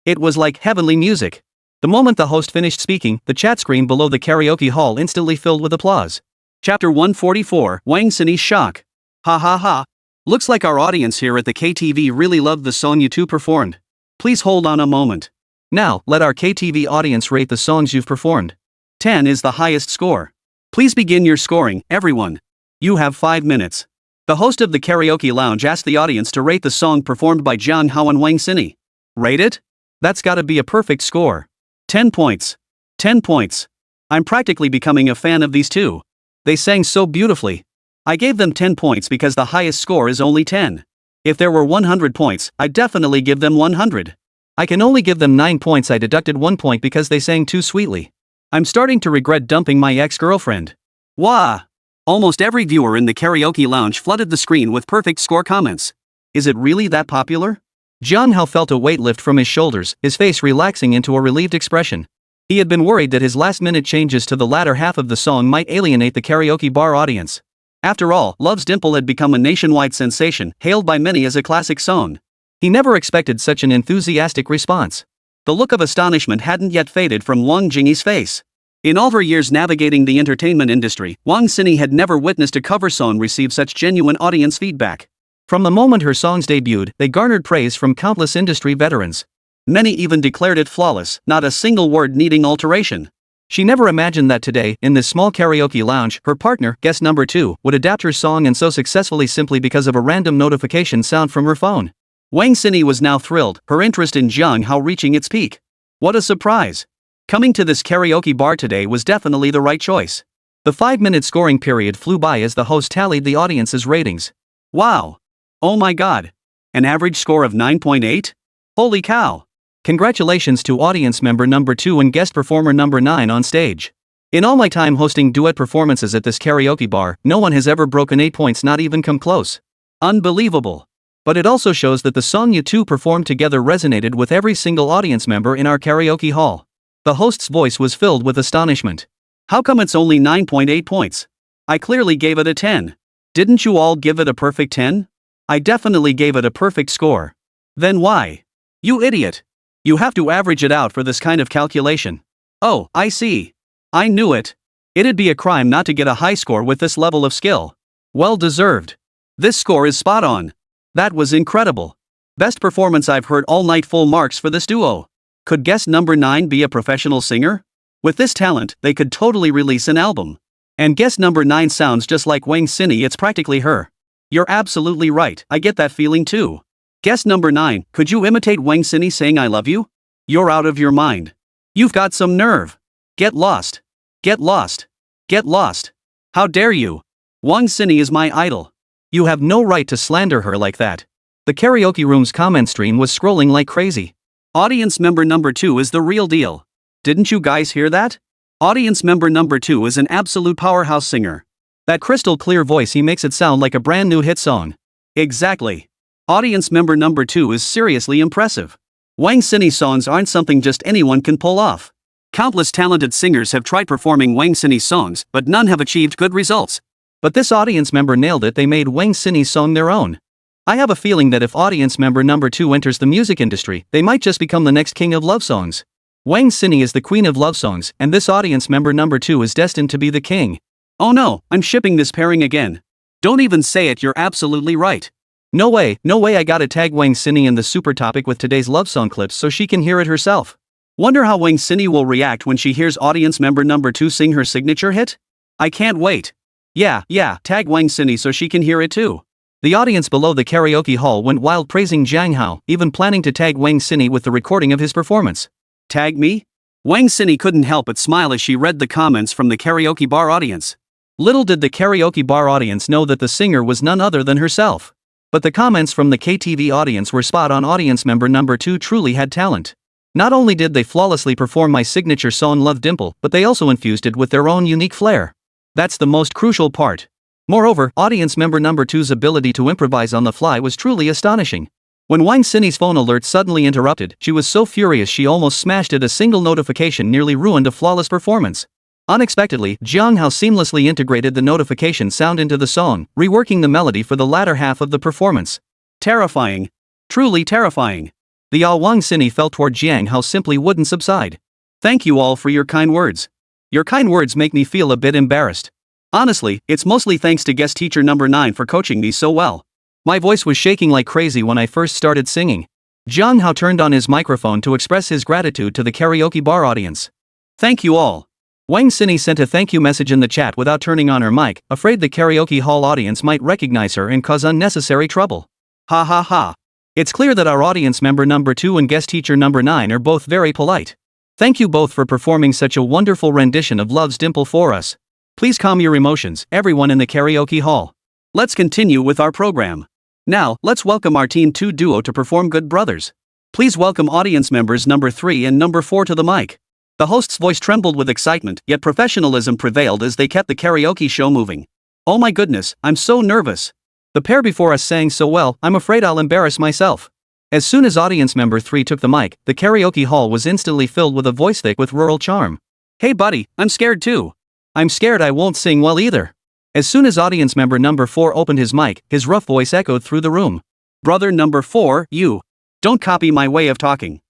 It was like heavenly music. The moment the host finished speaking, the chat screen below the karaoke hall instantly filled with applause. Chapter 144, Wang Xini's shock. Ha ha ha. Looks like our audience here at the KTV really loved the song you two performed. Please hold on a moment. Now, let our KTV audience rate the songs you've performed. 10 is the highest score. Please begin your scoring, everyone. You have 5 minutes. The host of the karaoke lounge asked the audience to rate the song performed by Jiang Hao and Wang Xini. Rate it? That's gotta be a perfect score. 10 points. 10 points. I'm practically becoming a fan of these two. They sang so beautifully. I gave them 10 points because the highest score is only 10. If there were 100 points, I'd definitely give them 100. I can only give them 9 points. I deducted 1 point because they sang too sweetly. I'm starting to regret dumping my ex-girlfriend. Wah! Almost every viewer in the karaoke lounge flooded the screen with perfect score comments. Is it really that popular? Jiang Hao felt a weight lift from his shoulders, his face relaxing into a relieved expression. He had been worried that his last-minute changes to the latter half of the song might alienate the karaoke bar audience. After all, Love's Dimple had become a nationwide sensation, hailed by many as a classic song. He never expected such an enthusiastic response. The look of astonishment hadn't yet faded from Wang Jingyi's face. In all her years navigating the entertainment industry, Wang Xinyi had never witnessed a cover song receive such genuine audience feedback. From the moment her songs debuted, they garnered praise from countless industry veterans. Many even declared it flawless, not a single word needing alteration. She never imagined that today, in this small karaoke lounge, her partner, guest number 2, would adapt her song and so successfully simply because of a random notification sound from her phone. Wang Xinyi was now thrilled, her interest in Jiang Hao reaching its peak. What a surprise! Coming to this karaoke bar today was definitely the right choice. The 5-minute scoring period flew by as the host tallied the audience's ratings. Wow! Oh my god! An average score of 9.8? Holy cow! Congratulations to audience member number 2 and guest performer number 9 on stage. In all my time hosting duet performances at this karaoke bar, no one has ever broken 8 points, not even come close. Unbelievable! But it also shows that the song you two performed together resonated with every single audience member in our karaoke hall. The host's voice was filled with astonishment. How come it's only 9.8 points? I clearly gave it a 10. Didn't you all give it a perfect 10? I definitely gave it a perfect score. Then why? You idiot! You have to average it out for this kind of calculation. Oh, I see. I knew it. It'd be a crime not to get a high score with this level of skill. Well deserved. This score is spot on. That was incredible. Best performance I've heard all night. Full marks for this duo. Could guest number 9 be a professional singer? With this talent, they could totally release an album. And guest number 9 sounds just like Wang Xinyi, it's practically her. You're absolutely right, I get that feeling too. Guest number 9, could you imitate Wang Xinyi saying I love you? You're out of your mind. You've got some nerve. Get lost. Get lost. Get lost. How dare you? Wang Xinyi is my idol. You have no right to slander her like that. The karaoke room's comment stream was scrolling like crazy. Audience member number 2 is the real deal. Didn't you guys hear that? Audience member number 2 is an absolute powerhouse singer. That crystal clear voice, he makes it sound like a brand new hit song. Exactly. Audience member number 2 is seriously impressive. Wang Xinyi's songs aren't something just anyone can pull off. Countless talented singers have tried performing Wang Xinyi's songs, but none have achieved good results. But this audience member nailed it. They made Wang Xinyi's song their own. I have a feeling that if audience member number 2 enters the music industry, they might just become the next king of love songs. Wang Xinyi is the queen of love songs, and this audience member number 2 is destined to be the king. Oh no, I'm shipping this pairing again. Don't even say it, you're absolutely right. No way, I gotta tag Wang Xinyi in the super topic with today's love song clips so she can hear it herself. Wonder how Wang Xinyi will react when she hears audience member number 2 sing her signature hit? I can't wait. Yeah, tag Wang Xinyi so she can hear it too. The audience below the karaoke hall went wild praising Jiang Hao, even planning to tag Wang Xinyi with the recording of his performance. Tag me? Wang Xinyi couldn't help but smile as she read the comments from the karaoke bar audience. Little did the karaoke bar audience know that the singer was none other than herself. But the comments from the KTV audience were spot on. Audience member number 2 truly had talent. Not only did they flawlessly perform my signature song Love Dimple, but they also infused it with their own unique flair. That's the most crucial part. Moreover, audience member number 2's ability to improvise on the fly was truly astonishing. When Wang Xinyi's phone alert suddenly interrupted, she was so furious she almost smashed it. A single notification nearly ruined a flawless performance. Unexpectedly, Jiang Hao seamlessly integrated the notification sound into the song, reworking the melody for the latter half of the performance. Terrifying. Truly terrifying. The awe Wang Xinyi felt toward Jiang Hao simply wouldn't subside. Thank you all for your kind words. Your kind words make me feel a bit embarrassed. Honestly, it's mostly thanks to guest teacher number 9 for coaching me so well. My voice was shaking like crazy when I first started singing. Jiang Hao turned on his microphone to express his gratitude to the karaoke bar audience. Thank you all. Wang Xinyi sent a thank you message in the chat without turning on her mic, afraid the karaoke hall audience might recognize her and cause unnecessary trouble. Ha ha ha. It's clear that our audience member number 2 and guest teacher number 9 are both very polite. Thank you both for performing such a wonderful rendition of Love's Dimple for us. Please calm your emotions, everyone in the karaoke hall. Let's continue with our program. Now, let's welcome our Team 2 duo to perform Good Brothers. Please welcome audience members number 3 and number 4 to the mic. The host's voice trembled with excitement, yet professionalism prevailed as they kept the karaoke show moving. Oh my goodness, I'm so nervous. The pair before us sang so well, I'm afraid I'll embarrass myself. As soon as audience member 3 took the mic, the karaoke hall was instantly filled with a voice thick with rural charm. Hey buddy, I'm scared too. I'm scared I won't sing well either. As soon as audience member number 4 opened his mic, his rough voice echoed through the room. Brother number 4, you. Don't copy my way of talking.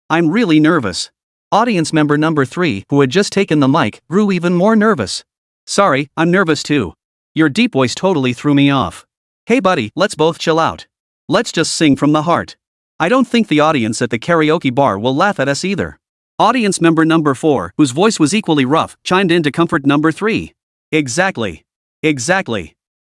I'm really nervous. Audience member number 3, who had just taken the mic, grew even more nervous. Sorry, I'm nervous too. Your deep voice totally threw me off. Hey buddy, let's both chill out. Let's just sing from the heart. I don't think the audience at the karaoke bar will laugh at us either. Audience member number 4, whose voice was equally rough, chimed in to comfort number 3. Exactly.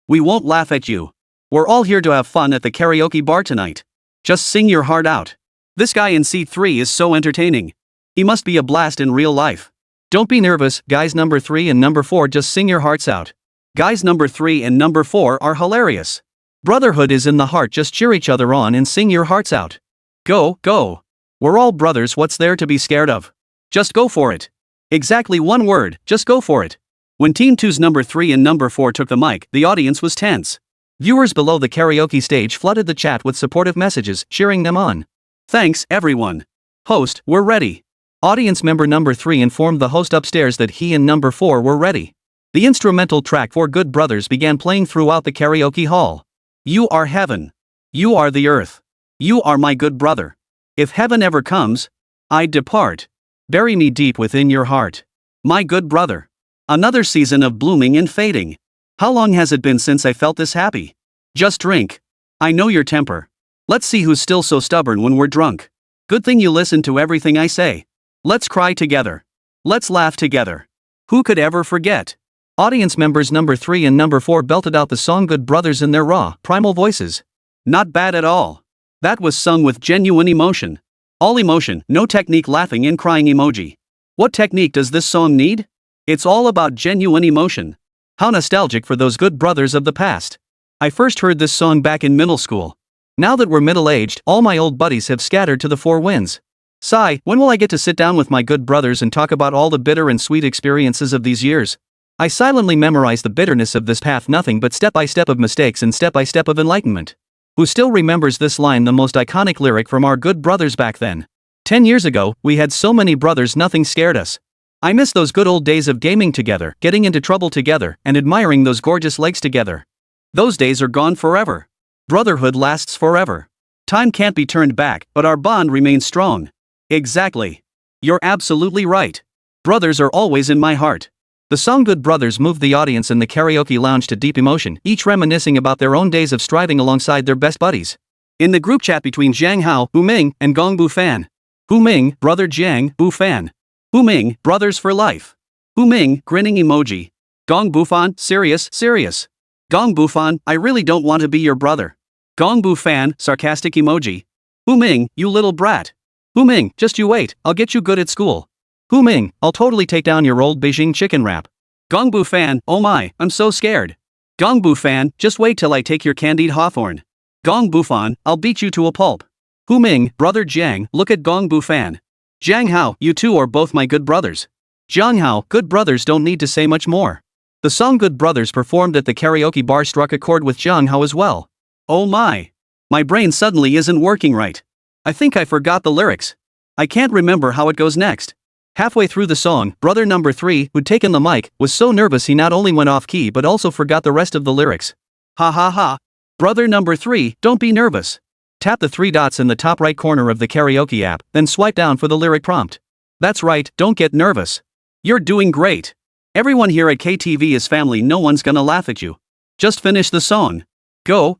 We won't laugh at you. We're all here to have fun at the karaoke bar tonight. Just sing your heart out. This guy in seat 3 is so entertaining. He must be a blast in real life. Don't be nervous, guys number 3 and number 4, just sing your hearts out. Guys number 3 and number 4 are hilarious. Brotherhood is in the heart, just cheer each other on and sing your hearts out. Go. We're all brothers, what's there to be scared of? Just go for it. Exactly one word, just go for it. When Team 2's number 3 and number 4 took the mic, the audience was tense. Viewers below the karaoke stage flooded the chat with supportive messages, cheering them on. Thanks, everyone. Host, we're ready. Audience member number 3 informed the host upstairs that he and number 4 were ready. The instrumental track For Good Brothers began playing throughout the karaoke hall. You are heaven. You are the earth. You are my good brother. If heaven ever comes, I'd depart. Bury me deep within your heart. My good brother. Another season of blooming and fading. How long has it been since I felt this happy? Just drink. I know your temper. Let's see who's still so stubborn when we're drunk. Good thing you listen to everything I say. Let's cry together. Let's laugh together. Who could ever forget? Audience members number 3 and number 4 belted out the song Good Brothers in their raw, primal voices. Not bad at all. That was sung with genuine emotion. All emotion, no technique, laughing and crying emoji. What technique does this song need? It's all about genuine emotion. How nostalgic for those good brothers of the past. I first heard this song back in middle school. Now that we're middle-aged, all my old buddies have scattered to the four winds. Sigh, when will I get to sit down with my good brothers and talk about all the bitter and sweet experiences of these years? I silently memorize the bitterness of this path, nothing but step-by-step of mistakes and step-by-step of enlightenment. Who still remembers this line, the most iconic lyric from our good brothers back then? 10 years ago, we had so many brothers nothing scared us. I miss those good old days of gaming together, getting into trouble together, and admiring those gorgeous legs together. Those days are gone forever. Brotherhood lasts forever. Time can't be turned back, but our bond remains strong. Exactly. You're absolutely right. Brothers are always in my heart. The song Good Brothers moved the audience in the karaoke lounge to deep emotion, each reminiscing about their own days of striding alongside their best buddies. In the group chat between Jiang Hao, Hu Ming, and Gong Bu Fan. Hu Ming, brother Jiang, Bu Fan. Hu Ming, brothers for life. Hu Ming, grinning emoji. Gong Bu Fan, serious. Gong Bu Fan, I really don't want to be your brother. Gong Bu Fan, sarcastic emoji. Hu Ming, you little brat. Hu Ming, just you wait, I'll get you good at school. Hu Ming, I'll totally take down your old Beijing chicken wrap. Gong Bu Fan, oh my, I'm so scared. Gong Bu Fan, just wait till I take your candied hawthorn. Gong Bu Fan, I'll beat you to a pulp. Hu Ming, brother Jiang, look at Gong Bu Fan. Jiang Hao, you two are both my good brothers. Jiang Hao, good brothers don't need to say much more. The song Good Brothers performed at the karaoke bar struck a chord with Jiang Hao as well. Oh my. My brain suddenly isn't working right. I think I forgot the lyrics. I can't remember how it goes next. Halfway through the song, brother number 3, who'd taken the mic, was so nervous he not only went off key but also forgot the rest of the lyrics. Ha ha ha. Brother number 3, don't be nervous. Tap the 3 dots in the top right corner of the karaoke app, then swipe down for the lyric prompt. That's right, don't get nervous. You're doing great. Everyone here at KTV is family, no one's gonna laugh at you. Just finish the song. Go.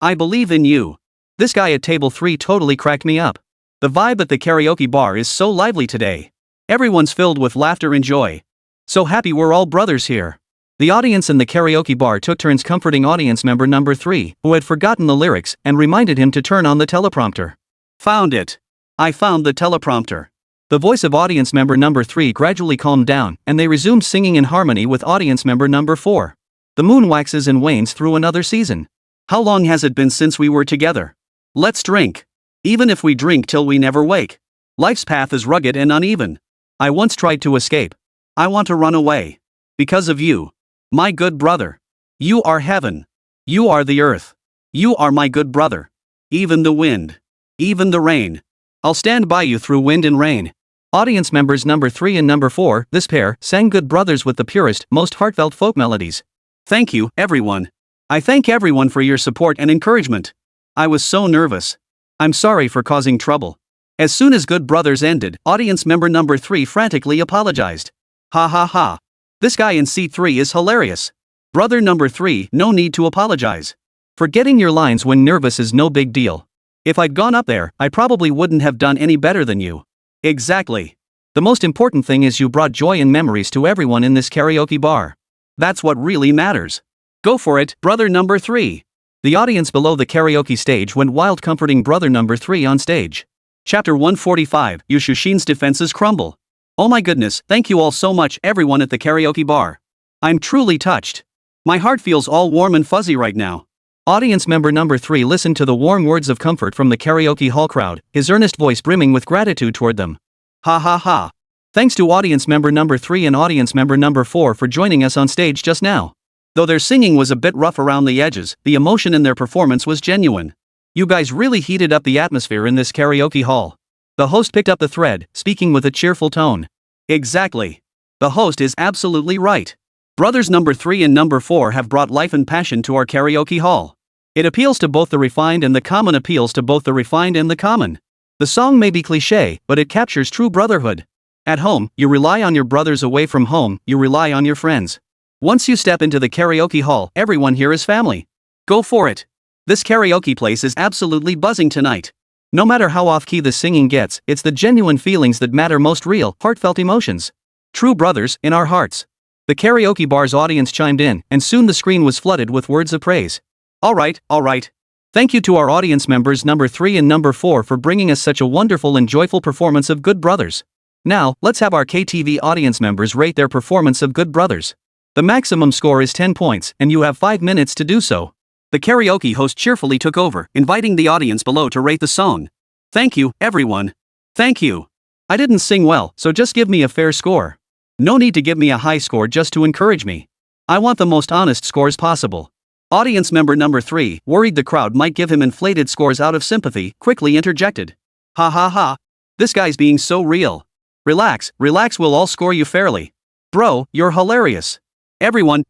I believe in you. This guy at table 3 totally cracked me up. The vibe at the karaoke bar is so lively today. Everyone's filled with laughter and joy. So happy we're all brothers here. The audience in the karaoke bar took turns comforting audience member number 3, who had forgotten the lyrics, and reminded him to turn on the teleprompter. Found it. I found the teleprompter. The voice of audience member number 3 gradually calmed down, and they resumed singing in harmony with audience member number 4. The moon waxes and wanes through another season. How long has it been since we were together? Let's drink. Even if we drink till we never wake. Life's path is rugged and uneven. I once tried to escape. I want to run away. Because of you. My good brother. You are heaven. You are the earth. You are my good brother. Even the wind. Even the rain. I'll stand by you through wind and rain. Audience members number 3 and number 4, this pair, sang Good Brothers with the purest, most heartfelt folk melodies. Thank you, everyone. I thank everyone for your support and encouragement. I was so nervous. I'm sorry for causing trouble. As soon as Good Brothers ended, audience member number 3 frantically apologized. Ha ha ha. This guy in seat 3 is hilarious. Brother number 3, no need to apologize. Forgetting your lines when nervous is no big deal. If I'd gone up there, I probably wouldn't have done any better than you. Exactly. The most important thing is you brought joy and memories to everyone in this karaoke bar. That's what really matters. Go for it, brother number 3. The audience below the karaoke stage went wild, comforting brother number 3 on stage. Chapter 145, Yushushin's defenses crumble. Oh my goodness, thank you all so much, everyone at the karaoke bar. I'm truly touched. My heart feels all warm and fuzzy right now. Audience member number 3 listened to the warm words of comfort from the karaoke hall crowd, his earnest voice brimming with gratitude toward them. Ha ha ha. Thanks to audience member number 3 and audience member number 4 for joining us on stage just now. Though their singing was a bit rough around the edges, the emotion in their performance was genuine. You guys really heated up the atmosphere in this karaoke hall. The host picked up the thread, speaking with a cheerful tone. Exactly. The host is absolutely right. Brothers number 3 and number 4 have brought life and passion to our karaoke hall. It appeals to both the refined and the common, appeals to both the refined and the common. The song may be cliché, but it captures true brotherhood. At home, you rely on your brothers. Away from home, you rely on your friends. Once you step into the karaoke hall, everyone here is family. Go for it. This karaoke place is absolutely buzzing tonight. No matter how off-key the singing gets, it's the genuine feelings that matter most, real, heartfelt emotions. True brothers in our hearts. The karaoke bar's audience chimed in, and soon the screen was flooded with words of praise. All right. Thank you to our audience members number 3 and number 4 for bringing us such a wonderful and joyful performance of Good Brothers. Now, let's have our KTV audience members rate their performance of Good Brothers. The maximum score is 10 points, and you have 5 minutes to do so. The karaoke host cheerfully took over, inviting the audience below to rate the song. Thank you, everyone. Thank you. I didn't sing well, so just give me a fair score. No need to give me a high score just to encourage me. I want the most honest scores possible. Audience member number 3, worried the crowd might give him inflated scores out of sympathy, quickly interjected. Ha ha ha. This guy's being so real. Relax, we'll all score you fairly. Bro, you're hilarious. Everyone,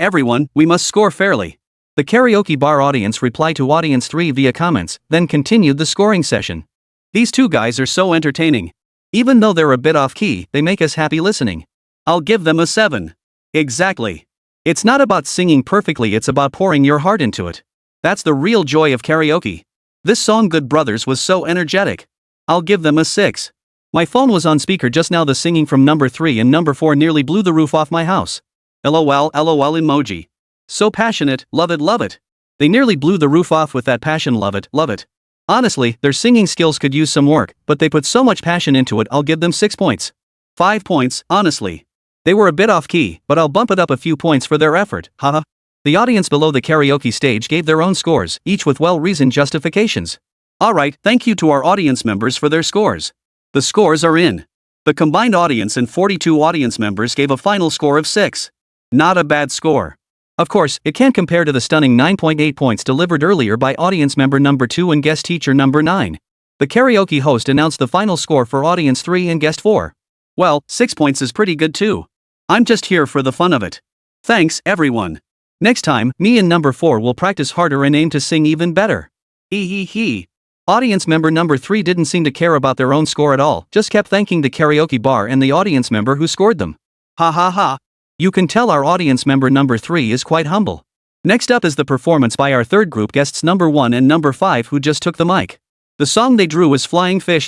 we must score fairly. The karaoke bar audience replied to audience 3 via comments, then continued the scoring session. These two guys are so entertaining. Even though they're a bit off-key, they make us happy listening. I'll give them a 7. Exactly. It's not about singing perfectly, it's about pouring your heart into it. That's the real joy of karaoke. This song Good Brothers was so energetic. I'll give them a 6. My phone was on speaker just now. The singing from number 3 and number 4 nearly blew the roof off my house. LOL emoji. So passionate, love it. They nearly blew the roof off with that passion, love it. Honestly, their singing skills could use some work, but they put so much passion into it. I'll give them 6 points. 5 points, honestly. They were a bit off key, but I'll bump it up a few points for their effort, haha. The audience below the karaoke stage gave their own scores, each with well-reasoned justifications. Alright, thank you to our audience members for their scores. The scores are in. The combined audience and 42 audience members gave a final score of 6. Not a bad score. Of course, it can't compare to the stunning 9.8 points delivered earlier by audience member number 2 and guest teacher number 9. The karaoke host announced the final score for audience 3 and guest 4. Well, 6 points is pretty good too. I'm just here for the fun of it. Thanks, everyone. Next time, me and number 4 will practice harder and aim to sing even better. Hee. Audience member number 3 didn't seem to care about their own score at all, just kept thanking the karaoke bar and the audience member who scored them. Ha ha ha. You can tell our audience member number 3 is quite humble. Next up is the performance by our third group guests number 1 and number 5 who just took the mic. The song they drew was Flying Fish.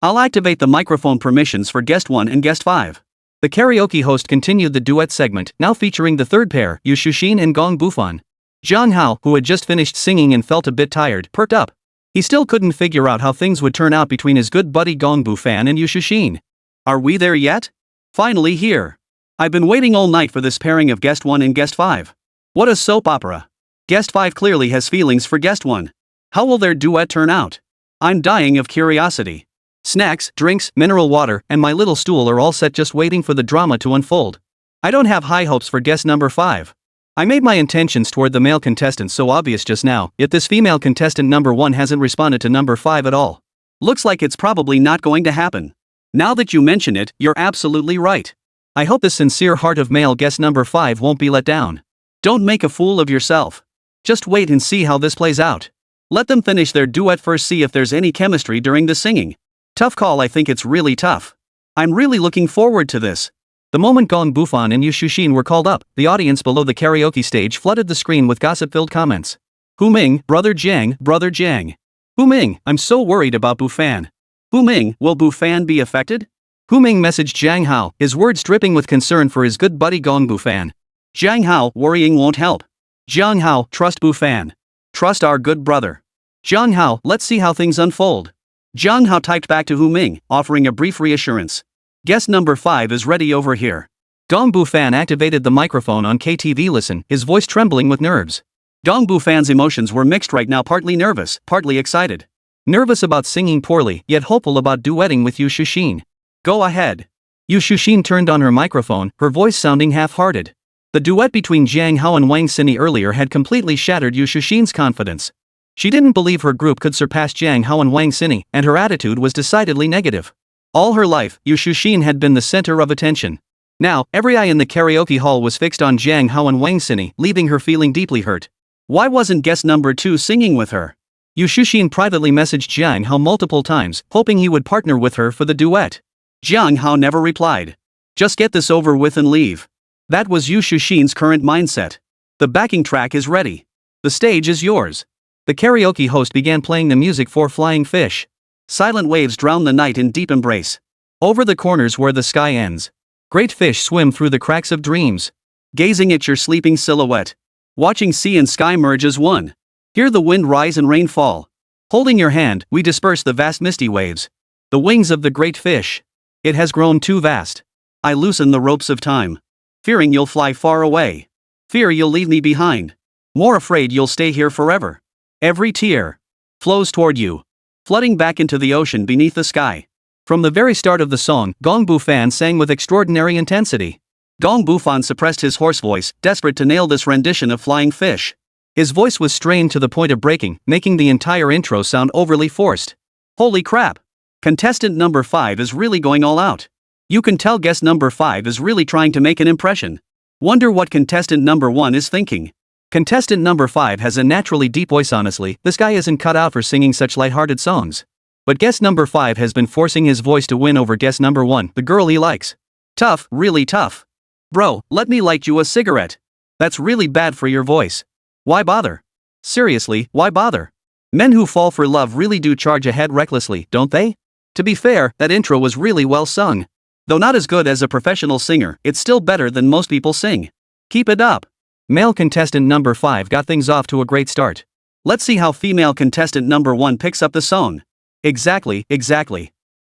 I'll activate the microphone permissions for guest 1 and guest 5. The karaoke host continued the duet segment, now featuring the third pair, Yushushin and Gong Bufan. Jiang Hao, who had just finished singing and felt a bit tired, perked up. He still couldn't figure out how things would turn out between his good buddy Gong Bufan and Yushushin. Are we there yet? Finally here. I've been waiting all night for this pairing of guest 1 and guest 5. What a soap opera. Guest 5 clearly has feelings for guest 1. How will their duet turn out? I'm dying of curiosity. Snacks, drinks, mineral water, and my little stool are all set just waiting for the drama to unfold. I don't have high hopes for guest number 5. I made my intentions toward the male contestant so obvious just now, yet this female contestant number 1 hasn't responded to number 5 at all. Looks like it's probably not going to happen. Now that you mention it, you're absolutely right. I hope the sincere heart of male guest number 5 won't be let down. Don't make a fool of yourself. Just wait and see how this plays out. Let them finish their duet first, see if there's any chemistry during the singing. Tough call, I think it's really tough. I'm really looking forward to this. The moment Gong Bufan and Yu Shushin were called up, the audience below the karaoke stage flooded the screen with gossip-filled comments. Hu Ming, brother Jiang, brother Jiang. Hu Ming, I'm so worried about Bufan. Hu Ming, will Bufan be affected? Hu Ming messaged Jiang Hao, his words dripping with concern for his good buddy Gong Bufan. Jiang Hao, worrying won't help. Jiang Hao, trust Bufan. Trust our good brother. Jiang Hao, let's see how things unfold. Jiang Hao typed back to Hu Ming, offering a brief reassurance. Guest number 5 is ready over here. Gong Bufan activated the microphone on KTV Listen, his voice trembling with nerves. Gong Bufan's emotions were mixed right now, partly nervous, partly excited. Nervous about singing poorly, yet hopeful about duetting with Yu Shushin. Go ahead. Yu Shushin turned on her microphone, her voice sounding half-hearted. The duet between Jiang Hao and Wang Xini earlier had completely shattered Yu Shushin's confidence. She didn't believe her group could surpass Jiang Hao and Wang Xini, and her attitude was decidedly negative. All her life, Yu Shushin had been the center of attention. Now, every eye in the karaoke hall was fixed on Jiang Hao and Wang Xini, leaving her feeling deeply hurt. Why wasn't guest number 2 singing with her? Yu Shushin privately messaged Jiang Hao multiple times, hoping he would partner with her for the duet. Jiang Hao never replied. Just get this over with and leave. That was Yu Shushin's current mindset. The backing track is ready. The stage is yours. The karaoke host began playing the music for Flying Fish. Silent waves drown the night in deep embrace. Over the corners where the sky ends. Great fish swim through the cracks of dreams. Gazing at your sleeping silhouette. Watching sea and sky merge as one. Hear the wind rise and rain fall. Holding your hand, we disperse the vast misty waves. The wings of the great fish. It has grown too vast. I loosen the ropes of time. Fearing you'll fly far away. Fear you'll leave me behind. More afraid you'll stay here forever. Every tear flows toward you, flooding back into the ocean beneath the sky. From the very start of the song, Gong Bufan sang with extraordinary intensity. Gong Bufan suppressed his hoarse voice, desperate to nail this rendition of Flying Fish. His voice was strained to the point of breaking, making the entire intro sound overly forced. Holy crap! Contestant number 5 is really going all out. You can tell guest number 5 is really trying to make an impression. Wonder what contestant number 1 is thinking. Contestant number 5 has a naturally deep voice. Honestly, this guy isn't cut out for singing such light-hearted songs. But guest number 5 has been forcing his voice to win over guest number 1, the girl he likes. Tough, really tough. Bro, let me light you a cigarette. That's really bad for your voice. Why bother? Seriously, why bother? Men who fall for love really do charge ahead recklessly, don't they? To be fair, that intro was really well sung. Though not as good as a professional singer, it's still better than most people sing. Keep it up. Male contestant number 5 got things off to a great start. Let's see how female contestant number 1 picks up the song. Exactly.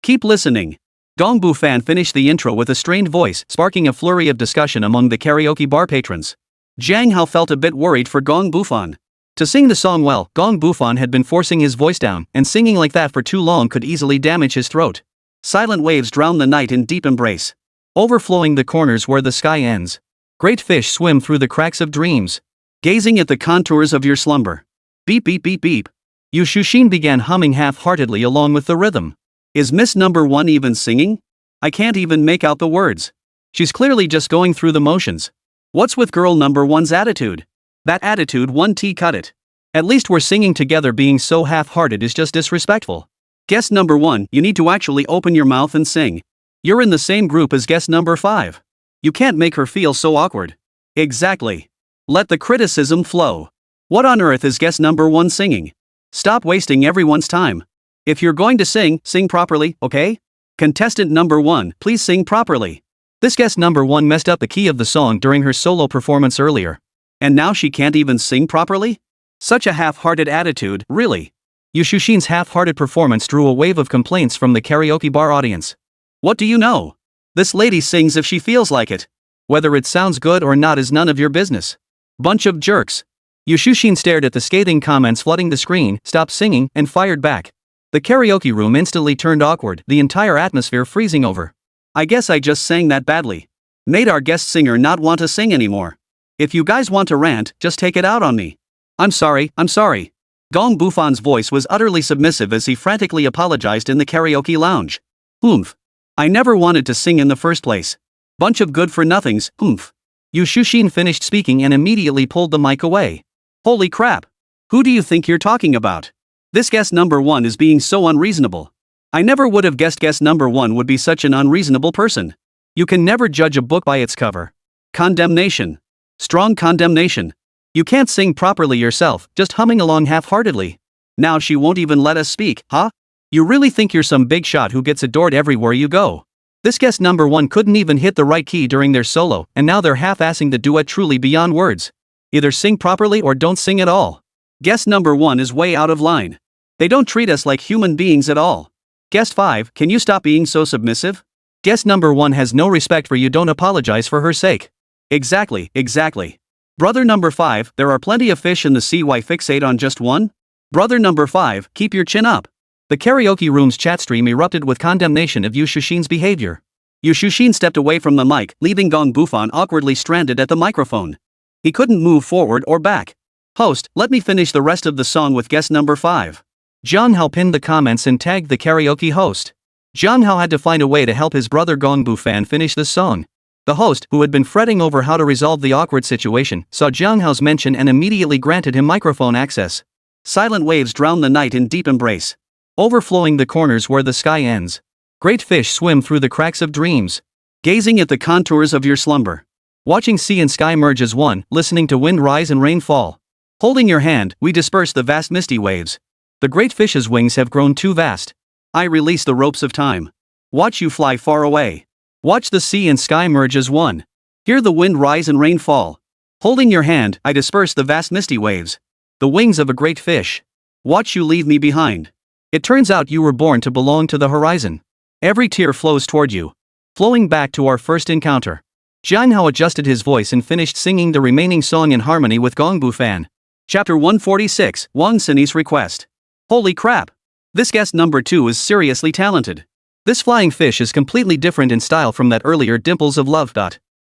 Keep listening. Gong Bufan finished the intro with a strained voice, sparking a flurry of discussion among the karaoke bar patrons. Jiang Hao felt a bit worried for Gong Bufan. To sing the song well, Gong Bufan had been forcing his voice down, and singing like that for too long could easily damage his throat. Silent waves drown the night in deep embrace. Overflowing the corners where the sky ends. Great fish swim through the cracks of dreams. Gazing at the contours of your slumber. Beep beep beep beep. Yu Shushin began humming half-heartedly along with the rhythm. Is Miss number 1 even singing? I can't even make out the words. She's clearly just going through the motions. What's with girl number 1's attitude? That attitude 1T cut it. At least we're singing together. Being so half-hearted is just disrespectful. Guest number 1, you need to actually open your mouth and sing. You're in the same group as guest number 5. You can't make her feel so awkward. Exactly. Let the criticism flow. What on earth is guest number 1 singing? Stop wasting everyone's time. If you're going to sing, sing properly, okay? Contestant number 1, please sing properly. This guest number 1 messed up the key of the song during her solo performance earlier. And now she can't even sing properly? Such a half-hearted attitude, really. Yu Shushin's half-hearted performance drew a wave of complaints from the karaoke bar audience. What do you know? This lady sings if she feels like it. Whether it sounds good or not is none of your business. Bunch of jerks. Yu Shushin stared at the scathing comments flooding the screen, stopped singing, and fired back. The karaoke room instantly turned awkward, the entire atmosphere freezing over. I guess I just sang that badly. Made our guest singer not want to sing anymore. If you guys want to rant, just take it out on me. I'm sorry. Gong Bufan's voice was utterly submissive as he frantically apologized in the karaoke lounge. Oomph. I never wanted to sing in the first place. Bunch of good-for-nothings, oomph. Yu Shuxin finished speaking and immediately pulled the mic away. Holy crap. Who do you think you're talking about? This guest number 1 is being so unreasonable. I never would have guessed guest number 1 would be such an unreasonable person. You can never judge a book by its cover. Condemnation. Strong condemnation. You can't sing properly yourself, just humming along half-heartedly. Now she won't even let us speak, huh? You really think you're some big shot who gets adored everywhere you go? This guest number 1 couldn't even hit the right key during their solo, and now they're half-assing the duet truly beyond words. Either sing properly or don't sing at all. Guest number 1 is way out of line. They don't treat us like human beings at all. Guest 5, can you stop being so submissive? Guest number 1 has no respect for you, don't apologize for her sake. Exactly. Brother number 5, there are plenty of fish in the sea, why fixate on just one? Brother number 5, keep your chin up. The karaoke room's chat stream erupted with condemnation of Yu Shuxin's behavior. Yu Shuxin stepped away from the mic, leaving Gong Bufan awkwardly stranded at the microphone. He couldn't move forward or back. Host, let me finish the rest of the song with guest number 5. Jiang Hao pinned the comments and tagged the karaoke host. Jiang Hao had to find a way to help his brother Gong Bufan finish the song. The host, who had been fretting over how to resolve the awkward situation, saw Jiang Hao's mention and immediately granted him microphone access. Silent waves drown the night in deep embrace, overflowing the corners where the sky ends. Great fish swim through the cracks of dreams, gazing at the contours of your slumber. Watching sea and sky merge as one, listening to wind rise and rain fall. Holding your hand, we disperse the vast misty waves. The great fish's wings have grown too vast. I release the ropes of time. Watch you fly far away. Watch the sea and sky merge as one. Hear the wind rise and rain fall. Holding your hand, I disperse the vast misty waves. The wings of a great fish. Watch you leave me behind. It turns out you were born to belong to the horizon. Every tear flows toward you, flowing back to our first encounter. Jiang Hao adjusted his voice and finished singing the remaining song in harmony with Gong Bufan. Chapter 146, Wang Xini's Request. Holy crap! This guest number 2 is seriously talented. This flying fish is completely different in style from that earlier Dimples of Love.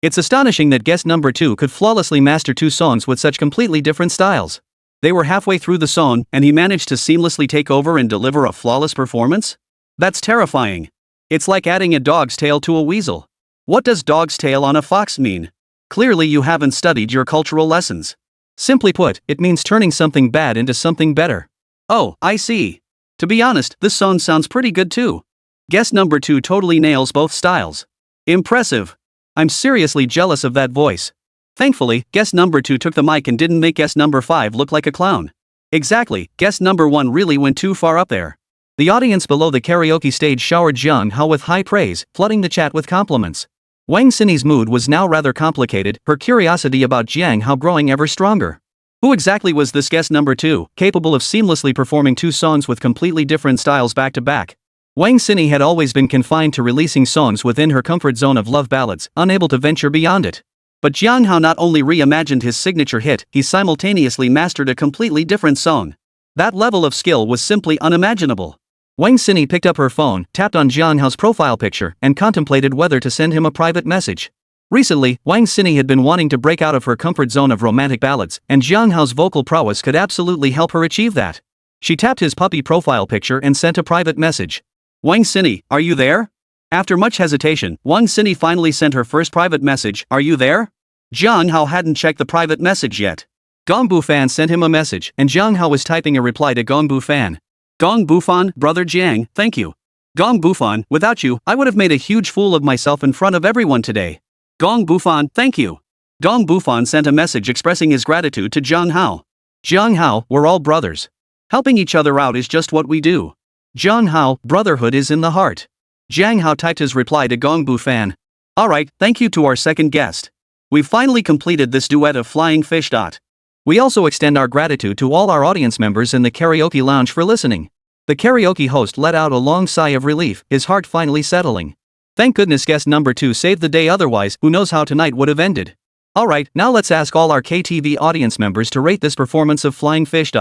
It's astonishing that guest number 2 could flawlessly master 2 songs with such completely different styles. They were halfway through the song, and he managed to seamlessly take over and deliver a flawless performance? That's terrifying. It's like adding a dog's tail to a weasel. What does dog's tail on a fox mean? Clearly you haven't studied your cultural lessons. Simply put, it means turning something bad into something better. Oh, I see. To be honest, this song sounds pretty good too. Guest number 2 totally nails both styles. Impressive. I'm seriously jealous of that voice. Thankfully, guest number 2 took the mic and didn't make guest number 5 look like a clown. Exactly, guest number 1 really went too far up there. The audience below the karaoke stage showered Jiang Hao with high praise, flooding the chat with compliments. Wang Xini's mood was now rather complicated, her curiosity about Jiang Hao growing ever stronger. Who exactly was this guest number 2, capable of seamlessly performing 2 songs with completely different styles back to back? Wang Xini had always been confined to releasing songs within her comfort zone of love ballads, unable to venture beyond it. But Jiang Hao not only reimagined his signature hit, he simultaneously mastered a completely different song. That level of skill was simply unimaginable. Wang Xini picked up her phone, tapped on Jiang Hao's profile picture, and contemplated whether to send him a private message. Recently, Wang Xini had been wanting to break out of her comfort zone of romantic ballads, and Jiang Hao's vocal prowess could absolutely help her achieve that. She tapped his puppy profile picture and sent a private message. Wang Xini, are you there? After much hesitation, Wang Xini finally sent her first private message, are you there? Jiang Hao hadn't checked the private message yet. Gong Bufan sent him a message, and Jiang Hao was typing a reply to Gong Bufan. Gong Bufan, brother Jiang, thank you. Gong Bufan, without you, I would have made a huge fool of myself in front of everyone today. Gong Bufan, thank you. Gong Bufan sent a message expressing his gratitude to Jiang Hao. Jiang Hao, we're all brothers. Helping each other out is just what we do. Jiang Hao, brotherhood is in the heart. Jiang Hao typed his reply to Gong Bufan. Alright, thank you to our second guest. We've finally completed this duet of flying fish. We also extend our gratitude to all our audience members in the karaoke lounge for listening. The karaoke host let out a long sigh of relief, his heart finally settling. Thank goodness guest number 2 saved the day, otherwise, who knows how tonight would have ended. Alright, now let's ask all our KTV audience members to rate this performance of Flying Fish.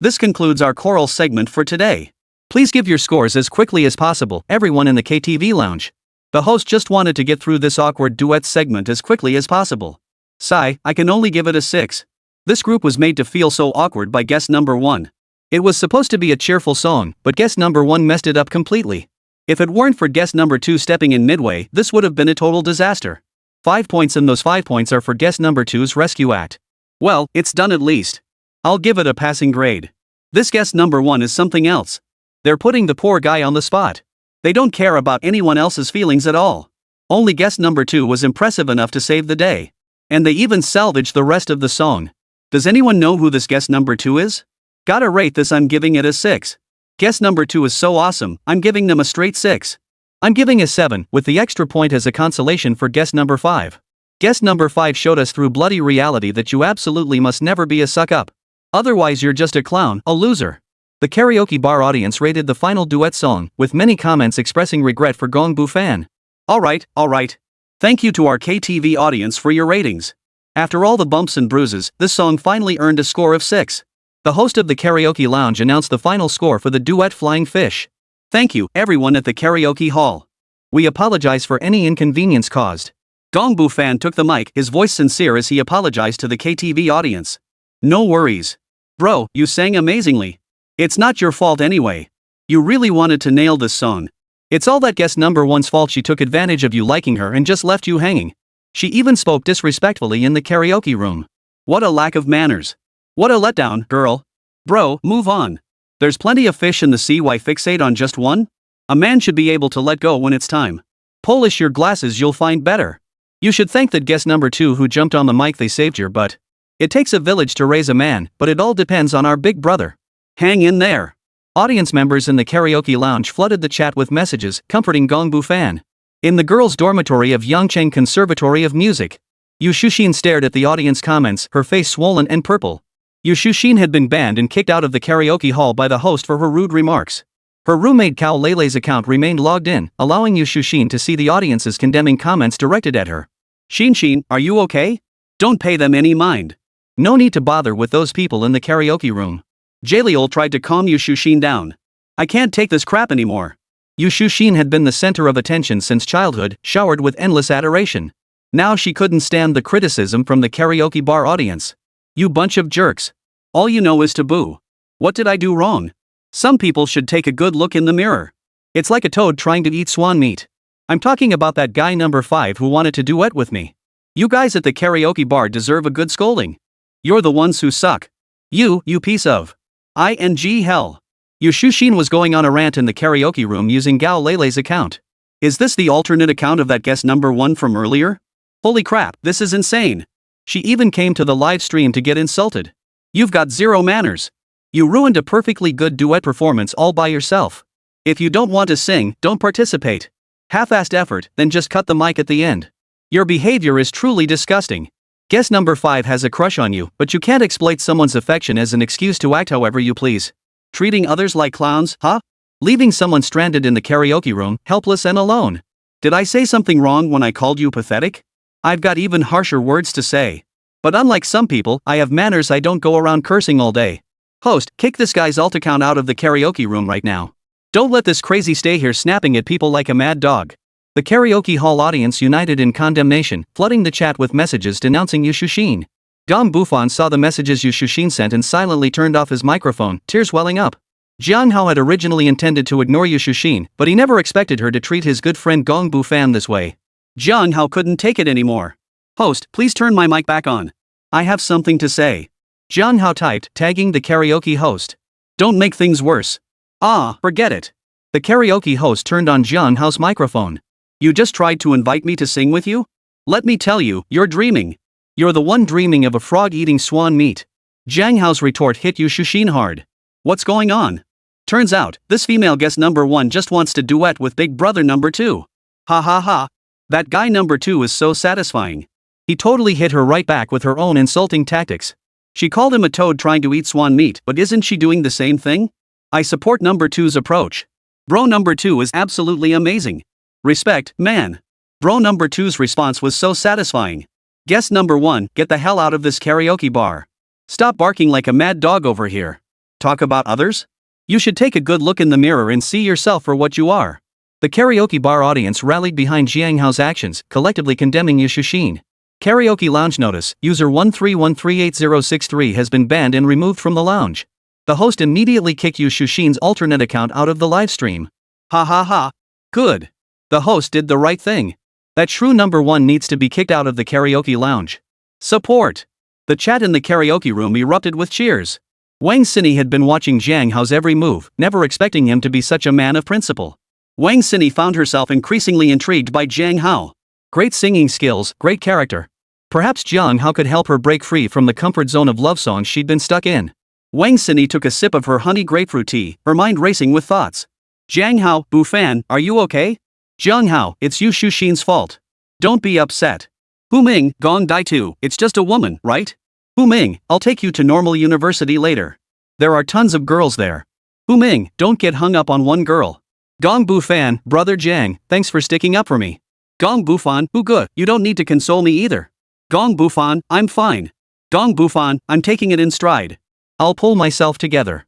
This concludes our choral segment for today. Please give your scores as quickly as possible, everyone in the KTV lounge. The host just wanted to get through this awkward duet segment as quickly as possible. Sigh, I can only give it a 6. This group was made to feel so awkward by guest number 1. It was supposed to be a cheerful song, but guest number 1 messed it up completely. If it weren't for guest number 2 stepping in midway, this would have been a total disaster. 5 points, and those 5 points are for guest number 2's rescue act. Well, it's done at least. I'll give it a passing grade. This guest number 1 is something else. They're putting the poor guy on the spot. They don't care about anyone else's feelings at all. Only guest number 2 was impressive enough to save the day. And they even salvaged the rest of the song. Does anyone know who this guest number 2 is? Gotta rate this, I'm giving it a 6. Guest number 2 is so awesome, I'm giving them a straight 6. I'm giving a 7, with the extra point as a consolation for guest number 5. Guest number 5 showed us through bloody reality that you absolutely must never be a suck-up. Otherwise you're just a clown, a loser. The karaoke bar audience rated the final duet song, with many comments expressing regret for Gong Bu Fan. Alright. Thank you to our KTV audience for your ratings. After all the bumps and bruises, this song finally earned a score of 6. The host of the karaoke lounge announced the final score for the duet Flying Fish. Thank you, everyone at the karaoke hall. We apologize for any inconvenience caused. Gong Bu Fan took the mic, his voice sincere as he apologized to the KTV audience. No worries. Bro, you sang amazingly. It's not your fault anyway. You really wanted to nail this song. It's all that guest number 1's fault. She took advantage of you liking her and just left you hanging. She even spoke disrespectfully in the karaoke room. What a lack of manners. What a letdown, girl. Bro, move on. There's plenty of fish in the sea, why fixate on just one? A man should be able to let go when it's time. Polish your glasses, you'll find better. You should thank that guest number 2 who jumped on the mic, they saved your butt. It takes a village to raise a man, but it all depends on our big brother. Hang in there. Audience members in the karaoke lounge flooded the chat with messages comforting Gong Bu Fan. In the girls' dormitory of Yangcheng Conservatory of Music, Yu Shuxin stared at the audience comments, her face swollen and purple. Yu Shuxin had been banned and kicked out of the karaoke hall by the host for her rude remarks. Her roommate Cao Leilei's account remained logged in, allowing Yu Shuxin to see the audience's condemning comments directed at her. Xin, are you okay? Don't pay them any mind. No need to bother with those people in the karaoke room. Jalil tried to calm Yu Shuxin down. I can't take this crap anymore. Yu Shuxin had been the center of attention since childhood, showered with endless adoration. Now she couldn't stand the criticism from the karaoke bar audience. You bunch of jerks. All you know is to boo. What did I do wrong? Some people should take a good look in the mirror. It's like a toad trying to eat swan meat. I'm talking about that guy number 5 who wanted to duet with me. You guys at the karaoke bar deserve a good scolding. You're the ones who suck. You piece of hell. Yu Shuxin was going on a rant in the karaoke room using Cao Leilei's account. Is this the alternate account of that guest number 1 from earlier? Holy crap, this is insane. She even came to the live stream to get insulted. You've got zero manners. You ruined a perfectly good duet performance all by yourself. If you don't want to sing, don't participate. Half-assed effort, then just cut the mic at the end. Your behavior is truly disgusting. Guest number 5 has a crush on you, but you can't exploit someone's affection as an excuse to act however you please. Treating others like clowns, huh? Leaving someone stranded in the karaoke room, helpless and alone. Did I say something wrong when I called you pathetic? I've got even harsher words to say. But unlike some people, I have manners. I don't go around cursing all day. Host, kick this guy's alt account out of the karaoke room right now. Don't let this crazy stay here snapping at people like a mad dog. The karaoke hall audience united in condemnation, flooding the chat with messages denouncing Yu Shuxin. Gong Bu Fan saw the messages Yu Shuxin sent and silently turned off his microphone, tears welling up. Jiang Hao had originally intended to ignore Yu Shuxin, but he never expected her to treat his good friend Gong Bu Fan this way. Jiang Hao couldn't take it anymore. Host, please turn my mic back on. I have something to say. Jiang Hao typed, tagging the karaoke host. Don't make things worse. Forget it. The karaoke host turned on Jiang Hao's microphone. You just tried to invite me to sing with you? Let me tell you, you're dreaming. You're the one dreaming of a frog eating swan meat. Jiang Hao's retort hit Yu Shuxin hard. What's going on? Turns out, this female guest number 1 just wants to duet with big brother number 2. Ha ha ha. That guy number 2 is so satisfying. He totally hit her right back with her own insulting tactics. She called him a toad trying to eat swan meat, but isn't she doing the same thing? I support number 2's approach. Bro number 2 is absolutely amazing. Respect, man. Bro number 2's response was so satisfying. Guest number 1, get the hell out of this karaoke bar. Stop barking like a mad dog over here. Talk about others? You should take a good look in the mirror and see yourself for what you are. The karaoke bar audience rallied behind Jiang Hao's actions, collectively condemning Yu Shuxin. Karaoke lounge notice, user 131388063 has been banned and removed from the lounge. The host immediately kicked Yu Shushin's alternate account out of the live stream. Ha ha ha. Good. The host did the right thing. That shrew number 1 needs to be kicked out of the karaoke lounge. Support. The chat in the karaoke room erupted with cheers. Wang Xini had been watching Jiang Hao's every move, never expecting him to be such a man of principle. Wang Xini found herself increasingly intrigued by Jiang Hao. Great singing skills, great character. Perhaps Jiang Hao could help her break free from the comfort zone of love songs she'd been stuck in. Wang Xini took a sip of her honey grapefruit tea, her mind racing with thoughts. Jiang Hao, Bu Fan, are you okay? Jiang Hao, it's Yu Shushin's fault. Don't be upset. Hu Ming, Gong Dai Tu, it's just a woman, right? Hu Ming, I'll take you to normal university later. There are tons of girls there. Hu Ming, don't get hung up on one girl. Gong Bu Fan, brother Jiang, thanks for sticking up for me. Gong Bu Fan, Hu Ge, you don't need to console me either. Gong Bu Fan, I'm fine. Gong Bu Fan, I'm taking it in stride. I'll pull myself together.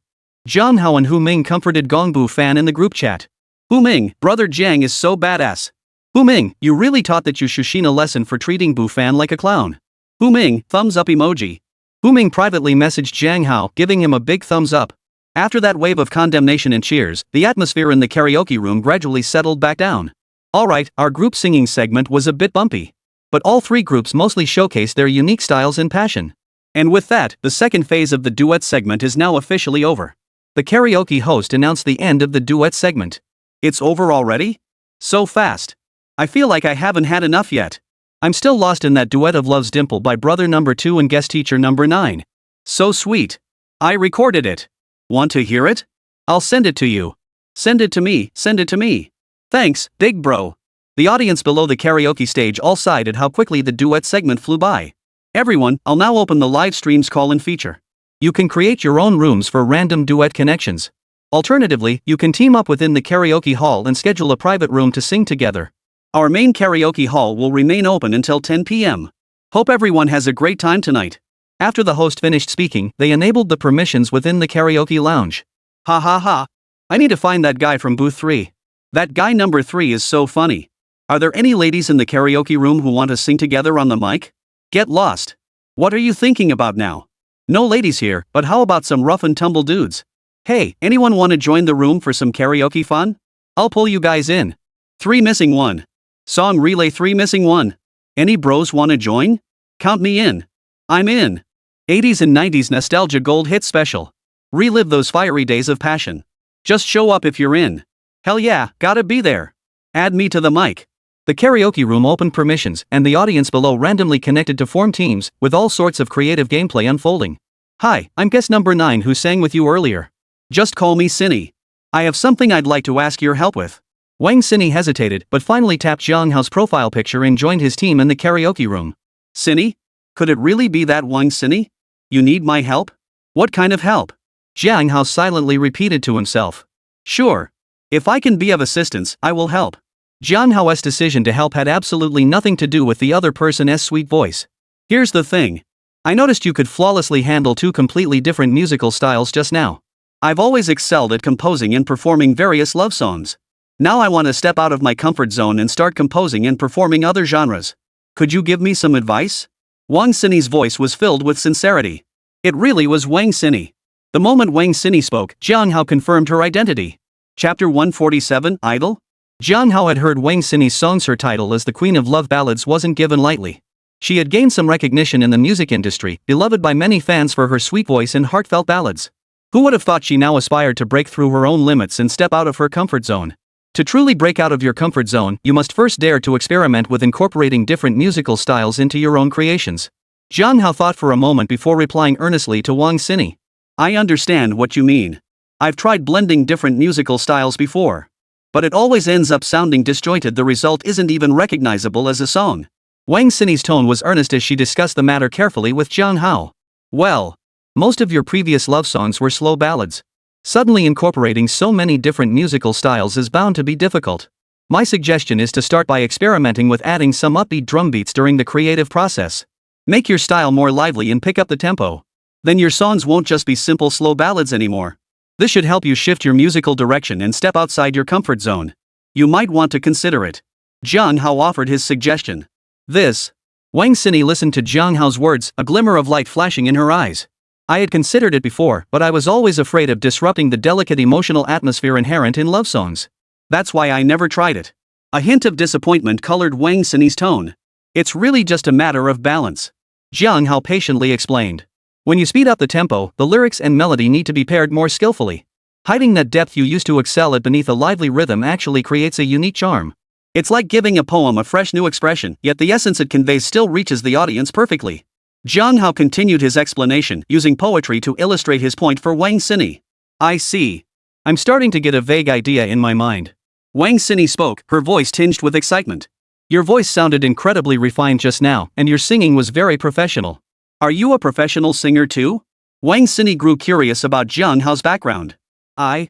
Jiang Hao and Hu Ming comforted Gong Bu Fan in the group chat. Hu Ming, brother Jiang is so badass. Hu Ming, you really taught that Yu Shushin a lesson for treating Bu Fan like a clown. Hu Ming, thumbs up emoji. Hu Ming privately messaged Jiang Hao, giving him a big thumbs up. After that wave of condemnation and cheers, the atmosphere in the karaoke room gradually settled back down. Alright, our group singing segment was a bit bumpy. But all 3 groups mostly showcased their unique styles and passion. And with that, the second phase of the duet segment is now officially over. The karaoke host announced the end of the duet segment. It's over already? So fast. I feel like I haven't had enough yet. I'm still lost in that duet of Love's Dimple by brother number 2 and guest teacher number 9. So sweet. I recorded it. Want to hear it? I'll send it to you. Send it to me, send it to me. Thanks, big bro. The audience below the karaoke stage all sighed at how quickly the duet segment flew by. Everyone, I'll now open the live stream's call-in feature. You can create your own rooms for random duet connections. Alternatively, you can team up within the karaoke hall and schedule a private room to sing together. Our main karaoke hall will remain open until 10 p.m. Hope everyone has a great time tonight. After the host finished speaking, they enabled the permissions within the karaoke lounge. Ha ha ha. I need to find that guy from booth 3. That guy number 3 is so funny. Are there any ladies in the karaoke room who want to sing together on the mic? Get lost. What are you thinking about now? No ladies here, but how about some rough and tumble dudes? Hey, anyone want to join the room for some karaoke fun? I'll pull you guys in. 3 missing 1. Song relay 3 missing 1. Any bros want to join? Count me in. I'm in. 80s and 90s nostalgia gold hit special. Relive those fiery days of passion. Just show up if you're in. Hell yeah, gotta be there. Add me to the mic. The karaoke room opened permissions, and the audience below randomly connected to form teams, with all sorts of creative gameplay unfolding. Hi, I'm guest number 9 who sang with you earlier. Just call me Xini. I have something I'd like to ask your help with. Wang Xini hesitated, but finally tapped Jiang Hao's profile picture and joined his team in the karaoke room. Xini? Could it really be that Wang Xini? You need my help? What kind of help? Jiang Hao silently repeated to himself. Sure. If I can be of assistance, I will help. Jiang Hao's decision to help had absolutely nothing to do with the other person's sweet voice. Here's the thing. I noticed you could flawlessly handle 2 completely different musical styles just now. I've always excelled at composing and performing various love songs. Now I want to step out of my comfort zone and start composing and performing other genres. Could you give me some advice? Wang Xini's voice was filled with sincerity. It really was Wang Xini. The moment Wang Xini spoke, Jiang Hao confirmed her identity. Chapter 147, Idol? Jiang Hao had heard Wang Xini's songs. Her title as the Queen of Love Ballads wasn't given lightly. She had gained some recognition in the music industry, beloved by many fans for her sweet voice and heartfelt ballads. Who would have thought she now aspired to break through her own limits and step out of her comfort zone? To truly break out of your comfort zone, you must first dare to experiment with incorporating different musical styles into your own creations. Jiang Hao thought for a moment before replying earnestly to Wang Xini. I understand what you mean. I've tried blending different musical styles before. But it always ends up sounding disjointed. The result isn't even recognizable as a song. Wang Xini's tone was earnest as she discussed the matter carefully with Jiang Hao. Well, most of your previous love songs were slow ballads. Suddenly incorporating so many different musical styles is bound to be difficult. My suggestion is to start by experimenting with adding some upbeat drum beats during the creative process. Make your style more lively and pick up the tempo. Then your songs won't just be simple slow ballads anymore. This should help you shift your musical direction and step outside your comfort zone. You might want to consider it. Jiang Hao offered his suggestion. This Wang Sini listened to Jiang Hao's words, a glimmer of light flashing in her eyes. I had considered it before, but I was always afraid of disrupting the delicate emotional atmosphere inherent in love songs. That's why I never tried it. A hint of disappointment colored Wang Sini's tone. It's really just a matter of balance. Jiang Hao patiently explained. When you speed up the tempo, the lyrics and melody need to be paired more skillfully. Hiding that depth you used to excel at beneath a lively rhythm actually creates a unique charm. It's like giving a poem a fresh new expression, yet the essence it conveys still reaches the audience perfectly. Jiang Hao continued his explanation, using poetry to illustrate his point for Wang Sini. I see. I'm starting to get a vague idea in my mind. Wang Sini spoke, her voice tinged with excitement. Your voice sounded incredibly refined just now, and your singing was very professional. Are you a professional singer too? Wang Sini grew curious about Jiang Hao's background. I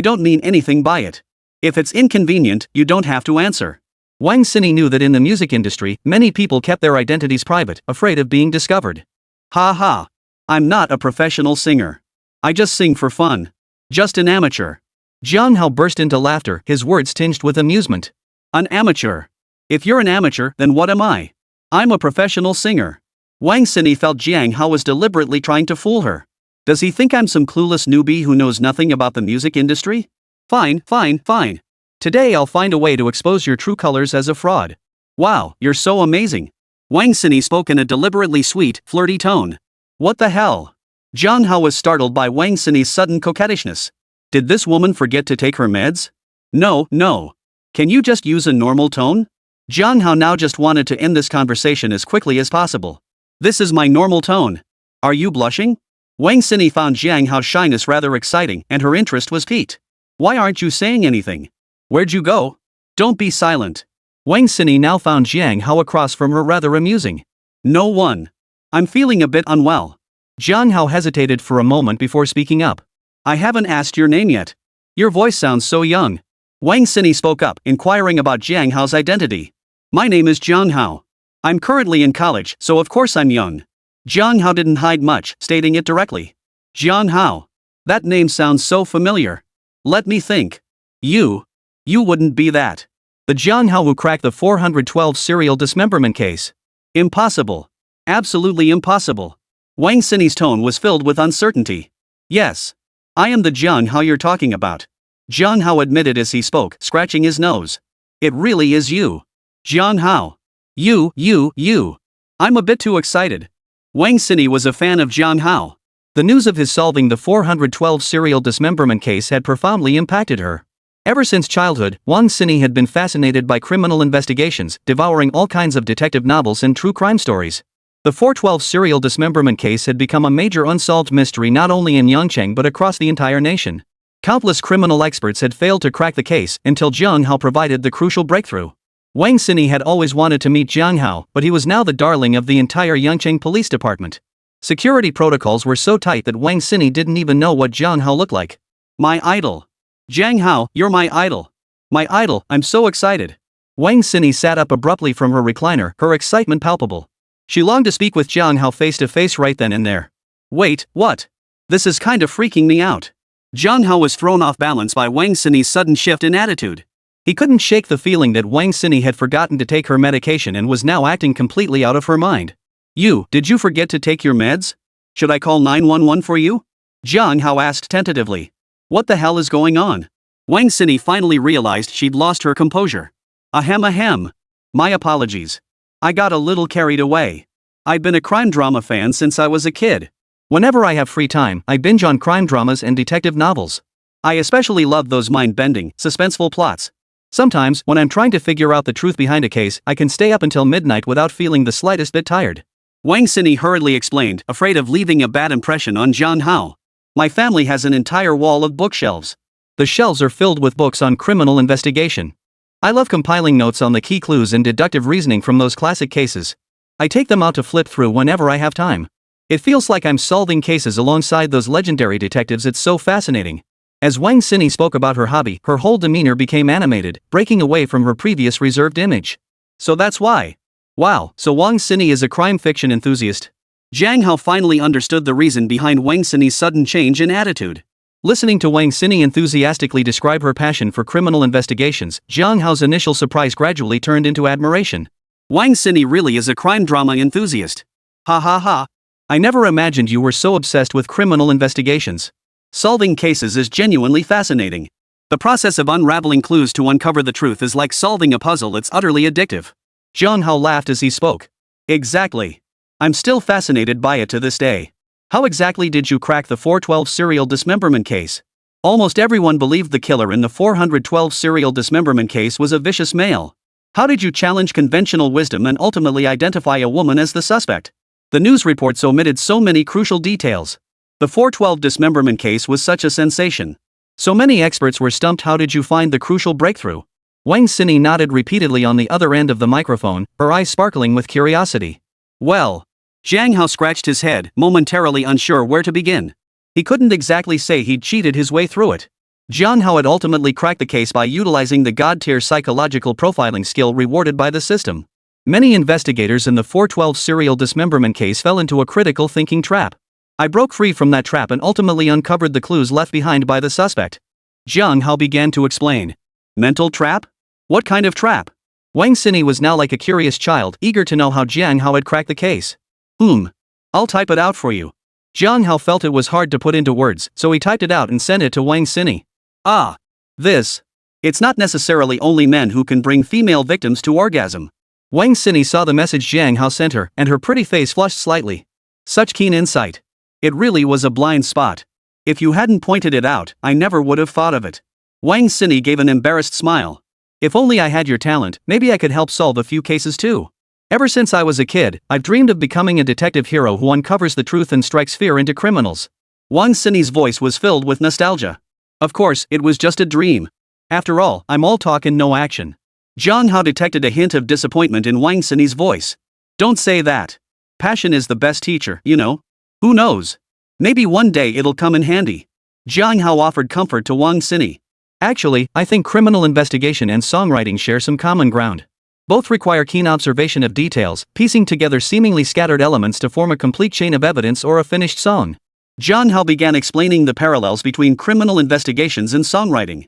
don't mean anything by it. If it's inconvenient, you don't have to answer. Wang Sini knew that in the music industry, many people kept their identities private, afraid of being discovered. Ha ha. I'm not a professional singer. I just sing for fun. Just an amateur. Jiang Hao burst into laughter, his words tinged with amusement. An amateur? If you're an amateur, then what am I? I'm a professional singer. Wang Sini felt Jiang Hao was deliberately trying to fool her. Does he think I'm some clueless newbie who knows nothing about the music industry? Fine. Today I'll find a way to expose your true colors as a fraud. Wow, you're so amazing. Wang Sini spoke in a deliberately sweet, flirty tone. What the hell? Jiang Hao was startled by Wang Sini's sudden coquettishness. Did this woman forget to take her meds? No. Can you just use a normal tone? Jiang Hao now just wanted to end this conversation as quickly as possible. This is my normal tone. Are you blushing? Wang Sini found Jiang Hao's shyness rather exciting, and her interest was piqued. Why aren't you saying anything? Where'd you go? Don't be silent. Wang Sini now found Jiang Hao across from her rather amusing. No one. I'm feeling a bit unwell. Jiang Hao hesitated for a moment before speaking up. I haven't asked your name yet. Your voice sounds so young. Wang Sini spoke up, inquiring about Jiang Hao's identity. My name is Jiang Hao. I'm currently in college, so of course I'm young. Jiang Hao didn't hide much, stating it directly. Jiang Hao. That name sounds so familiar. Let me think. You wouldn't be that. The Jiang Hao who cracked the 412 serial dismemberment case. Impossible. Absolutely impossible. Wang Sini's tone was filled with uncertainty. Yes. I am the Jiang Hao you're talking about. Jiang Hao admitted as he spoke, scratching his nose. It really is you. Jiang Hao. You. I'm a bit too excited. Wang Sini was a fan of Jiang Hao. The news of his solving the 412 serial dismemberment case had profoundly impacted her. Ever since childhood, Wang Sini had been fascinated by criminal investigations, devouring all kinds of detective novels and true crime stories. The 412 serial dismemberment case had become a major unsolved mystery not only in Yangcheng but across the entire nation. Countless criminal experts had failed to crack the case until Jiang Hao provided the crucial breakthrough. Wang Sini had always wanted to meet Jiang Hao, but he was now the darling of the entire Yangcheng police department. Security protocols were so tight that Wang Sini didn't even know what Jiang Hao looked like. My idol. Jiang Hao, you're my idol. My idol, I'm so excited. Wang Sini sat up abruptly from her recliner, her excitement palpable. She longed to speak with Jiang Hao face to face right then and there. Wait, what? This is kind of freaking me out. Jiang Hao was thrown off balance by Wang Sini's sudden shift in attitude. He couldn't shake the feeling that Wang Sini had forgotten to take her medication and was now acting completely out of her mind. Did you forget to take your meds? Should I call 911 for you? Jiang Hao asked tentatively. What the hell is going on? Wang Sini finally realized she'd lost her composure. Ahem. My apologies. I got a little carried away. I've been a crime drama fan since I was a kid. Whenever I have free time, I binge on crime dramas and detective novels. I especially love those mind-bending, suspenseful plots. Sometimes, when I'm trying to figure out the truth behind a case, I can stay up until midnight without feeling the slightest bit tired. Wang Sini hurriedly explained, afraid of leaving a bad impression on Jiang Hao. My family has an entire wall of bookshelves. The shelves are filled with books on criminal investigation. I love compiling notes on the key clues and deductive reasoning from those classic cases. I take them out to flip through whenever I have time. It feels like I'm solving cases alongside those legendary detectives. It's so fascinating. As Wang Sini spoke about her hobby, her whole demeanor became animated, breaking away from her previous reserved image. So that's why. Wow, so Wang Sini is a crime fiction enthusiast. Jiang Hao finally understood the reason behind Wang Sini's sudden change in attitude. Listening to Wang Sini enthusiastically describe her passion for criminal investigations, Jiang Hao's initial surprise gradually turned into admiration. Wang Sini really is a crime drama enthusiast. Ha ha ha. I never imagined you were so obsessed with criminal investigations. Solving cases is genuinely fascinating. The process of unraveling clues to uncover the truth is like solving a puzzle, it's utterly addictive. Jiang Hao laughed as he spoke. Exactly. I'm still fascinated by it to this day. How exactly did you crack the 412 serial dismemberment case? Almost everyone believed the killer in the 412 serial dismemberment case was a vicious male. How did you challenge conventional wisdom and ultimately identify a woman as the suspect? The news reports omitted so many crucial details. The 412 dismemberment case was such a sensation. So many experts were stumped. How did you find the crucial breakthrough? Wang Sini nodded repeatedly on the other end of the microphone, her eyes sparkling with curiosity. Well, Jiang Hao scratched his head, momentarily unsure where to begin. He couldn't exactly say he'd cheated his way through it. Jiang Hao had ultimately cracked the case by utilizing the god-tier psychological profiling skill rewarded by the system. Many investigators in the 412 serial dismemberment case fell into a critical thinking trap. I broke free from that trap and ultimately uncovered the clues left behind by the suspect. Jiang Hao began to explain. Mental trap? What kind of trap? Wang Sini was now like a curious child, eager to know how Jiang Hao had cracked the case. I'll type it out for you. Jiang Hao felt it was hard to put into words, so he typed it out and sent it to Wang Sini. This. It's not necessarily only men who can bring female victims to orgasm. Wang Sini saw the message Jiang Hao sent her, and her pretty face flushed slightly. Such keen insight. It really was a blind spot. If you hadn't pointed it out, I never would have thought of it. Wang Sini gave an embarrassed smile. If only I had your talent, maybe I could help solve a few cases too. Ever since I was a kid, I've dreamed of becoming a detective hero who uncovers the truth and strikes fear into criminals. Wang Sini's voice was filled with nostalgia. Of course, it was just a dream. After all, I'm all talk and no action. Jiang Hao detected a hint of disappointment in Wang Sini's voice. Don't say that. Passion is the best teacher, you know. Who knows? Maybe one day it'll come in handy. Jiang Hao offered comfort to Wang Sini. Actually, I think criminal investigation and songwriting share some common ground. Both require keen observation of details, piecing together seemingly scattered elements to form a complete chain of evidence or a finished song. Jiang Hao began explaining the parallels between criminal investigations and songwriting.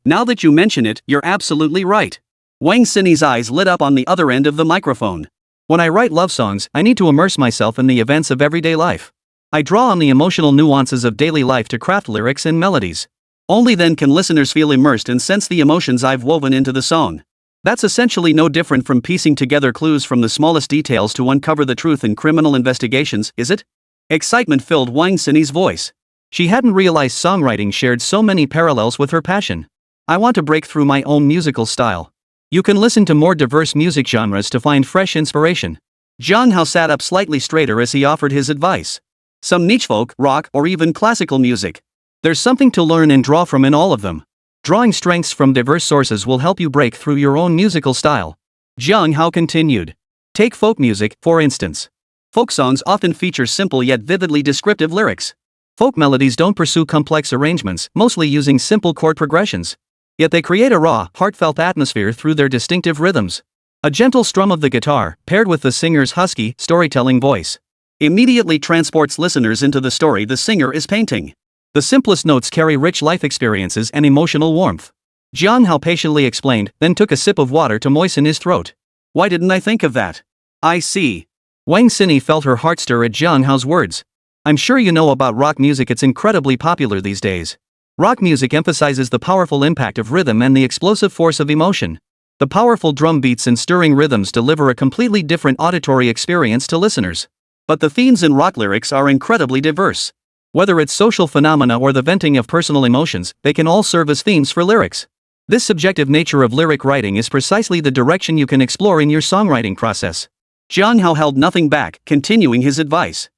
Now that you mention it, you're absolutely right. Wang Sini's eyes lit up on the other end of the microphone. When I write love songs, I need to immerse myself in the events of everyday life. I draw on the emotional nuances of daily life to craft lyrics and melodies. Only then can listeners feel immersed and sense the emotions I've woven into the song. That's essentially no different from piecing together clues from the smallest details to uncover the truth in criminal investigations, is it? Excitement filled Wang Sini's voice. She hadn't realized songwriting shared so many parallels with her passion. I want to break through my own musical style. You can listen to more diverse music genres to find fresh inspiration. Jiang Hao sat up slightly straighter as he offered his advice. Some niche folk, rock, or even classical music. There's something to learn and draw from in all of them. Drawing strengths from diverse sources will help you break through your own musical style. Jiang Hao continued. Take folk music, for instance. Folk songs often feature simple yet vividly descriptive lyrics. Folk melodies don't pursue complex arrangements, mostly using simple chord progressions. Yet they create a raw, heartfelt atmosphere through their distinctive rhythms. A gentle strum of the guitar, paired with the singer's husky, storytelling voice, immediately transports listeners into the story the singer is painting. The simplest notes carry rich life experiences and emotional warmth. Jiang Hao patiently explained, then took a sip of water to moisten his throat. Why didn't I think of that? I see. Wang Sini felt her heart stir at Jiang Hao's words. I'm sure you know about rock music. It's incredibly popular these days. Rock music emphasizes the powerful impact of rhythm and the explosive force of emotion. The powerful drum beats and stirring rhythms deliver a completely different auditory experience to listeners. But the themes in rock lyrics are incredibly diverse. Whether it's social phenomena or the venting of personal emotions, they can all serve as themes for lyrics. This subjective nature of lyric writing is precisely the direction you can explore in your songwriting process. Jiang Hao held nothing back, continuing his advice.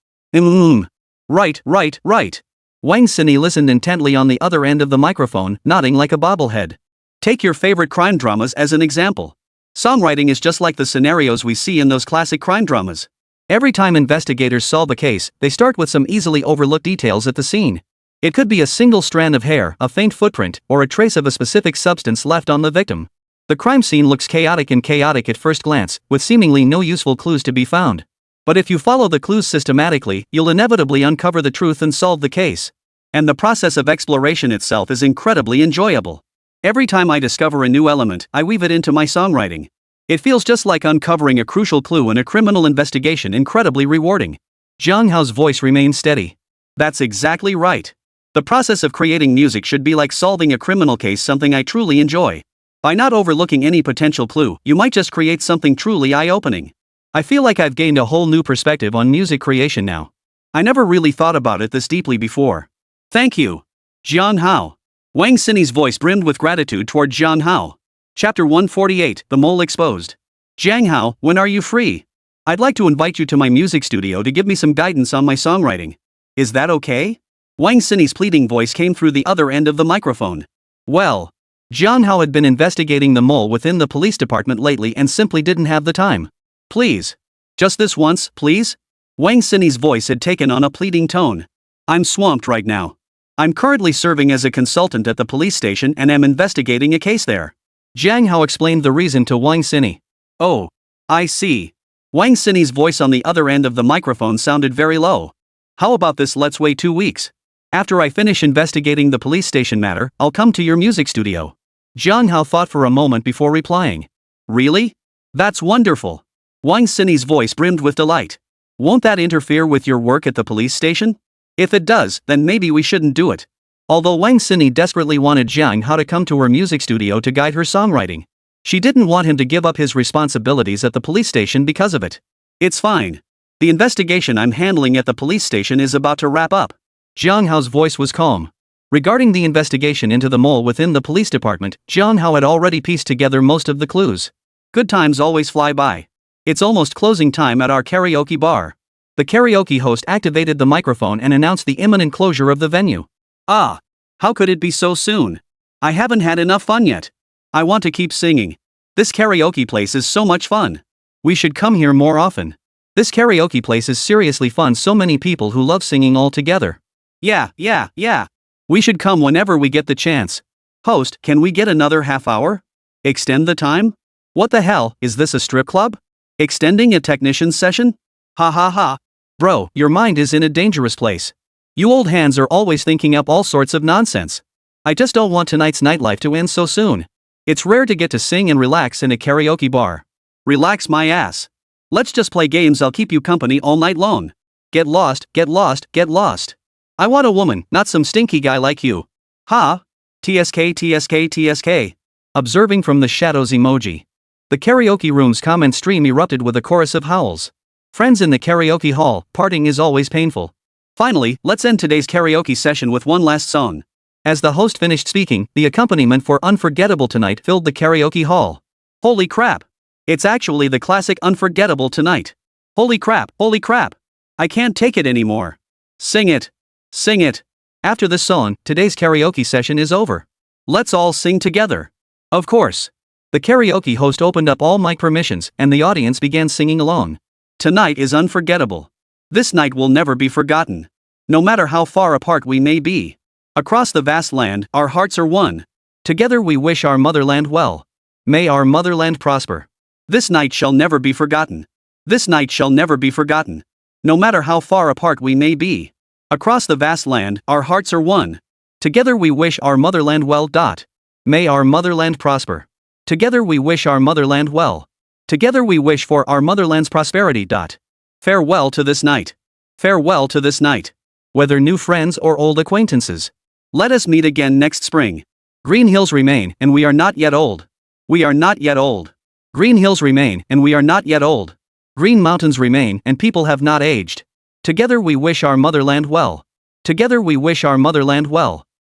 Right. Wang Sini listened intently on the other end of the microphone, nodding like a bobblehead. Take your favorite crime dramas as an example. Songwriting is just like the scenarios we see in those classic crime dramas. Every time investigators solve a case, they start with some easily overlooked details at the scene. It could be a single strand of hair, a faint footprint, or a trace of a specific substance left on the victim. The crime scene looks chaotic at first glance, with seemingly no useful clues to be found. But if you follow the clues systematically, you'll inevitably uncover the truth and solve the case. And the process of exploration itself is incredibly enjoyable. Every time I discover a new element, I weave it into my songwriting. It feels just like uncovering a crucial clue in a criminal investigation, incredibly rewarding. Jiang Hao's voice remained steady. That's exactly right. The process of creating music should be like solving a criminal case, something I truly enjoy. By not overlooking any potential clue, you might just create something truly eye-opening. I feel like I've gained a whole new perspective on music creation now. I never really thought about it this deeply before. Thank you, Jiang Hao. Wang Xinyi's voice brimmed with gratitude toward Jiang Hao. Chapter 148, The Mole Exposed. Jiang Hao, when are you free? I'd like to invite you to my music studio to give me some guidance on my songwriting. Is that okay? Wang Xinyi's pleading voice came through the other end of the microphone. Well, Jiang Hao had been investigating the mole within the police department lately and simply didn't have the time. Please. Just this once, please? Wang Xinyi's voice had taken on a pleading tone. I'm swamped right now. I'm currently serving as a consultant at the police station and am investigating a case there. Jiang Hao explained the reason to Wang Xinyi. Oh, I see. Wang Xinyi's voice on the other end of the microphone sounded very low. How about this, let's wait 2 weeks. After I finish investigating the police station matter, I'll come to your music studio. Jiang Hao thought for a moment before replying. Really? That's wonderful. Wang Xinyi's voice brimmed with delight. Won't that interfere with your work at the police station? If it does, then maybe we shouldn't do it. Although Wang Xinyi desperately wanted Jiang Hao to come to her music studio to guide her songwriting, she didn't want him to give up his responsibilities at the police station because of it. It's fine. The investigation I'm handling at the police station is about to wrap up. Jiang Hao's voice was calm. Regarding the investigation into the mole within the police department, Jiang Hao had already pieced together most of the clues. Good times always fly by. It's almost closing time at our karaoke bar. The karaoke host activated the microphone and announced the imminent closure of the venue. Ah, how could it be so soon? I haven't had enough fun yet. I want to keep singing. This karaoke place is so much fun. We should come here more often. This karaoke place is seriously fun, so many people who love singing all together. Yeah. We should come whenever we get the chance. Host, can we get another half hour? Extend the time? What the hell, is this a strip club? Extending a technician's session? Ha ha ha. Bro, your mind is in a dangerous place. You old hands are always thinking up all sorts of nonsense. I just don't want tonight's nightlife to end so soon. It's rare to get to sing and relax in a karaoke bar. Relax my ass. Let's just play games, I'll keep you company all night long. Get lost, get lost, get lost. I want a woman, not some stinky guy like you. Ha? TSK. Observing from the shadows emoji. The karaoke room's comment stream erupted with a chorus of howls. Friends in the karaoke hall, parting is always painful. Finally, let's end today's karaoke session with one last song. As the host finished speaking, the accompaniment for Unforgettable Tonight filled the karaoke hall. Holy crap! It's actually the classic Unforgettable Tonight. Holy crap! I can't take it anymore. Sing it. After this song, today's karaoke session is over. Let's all sing together. Of course. The karaoke host opened up all mic permissions, and the audience began singing along. Tonight is unforgettable. This night will never be forgotten. No matter how far apart we may be. Across the vast land, our hearts are one. Together we wish our motherland well. May our motherland prosper. This night shall never be forgotten. No matter how far apart we may be. Across the vast land, our hearts are one. Together we wish our motherland well. May our motherland prosper. Together we wish our motherland well. Together we wish for our motherland's prosperity. Farewell to this night. Whether new friends or old acquaintances. Let us meet again next spring. Green hills remain, and we are not yet old. Green hills remain, and we are not yet old. Green mountains remain, and people have not aged. Together we wish our motherland well.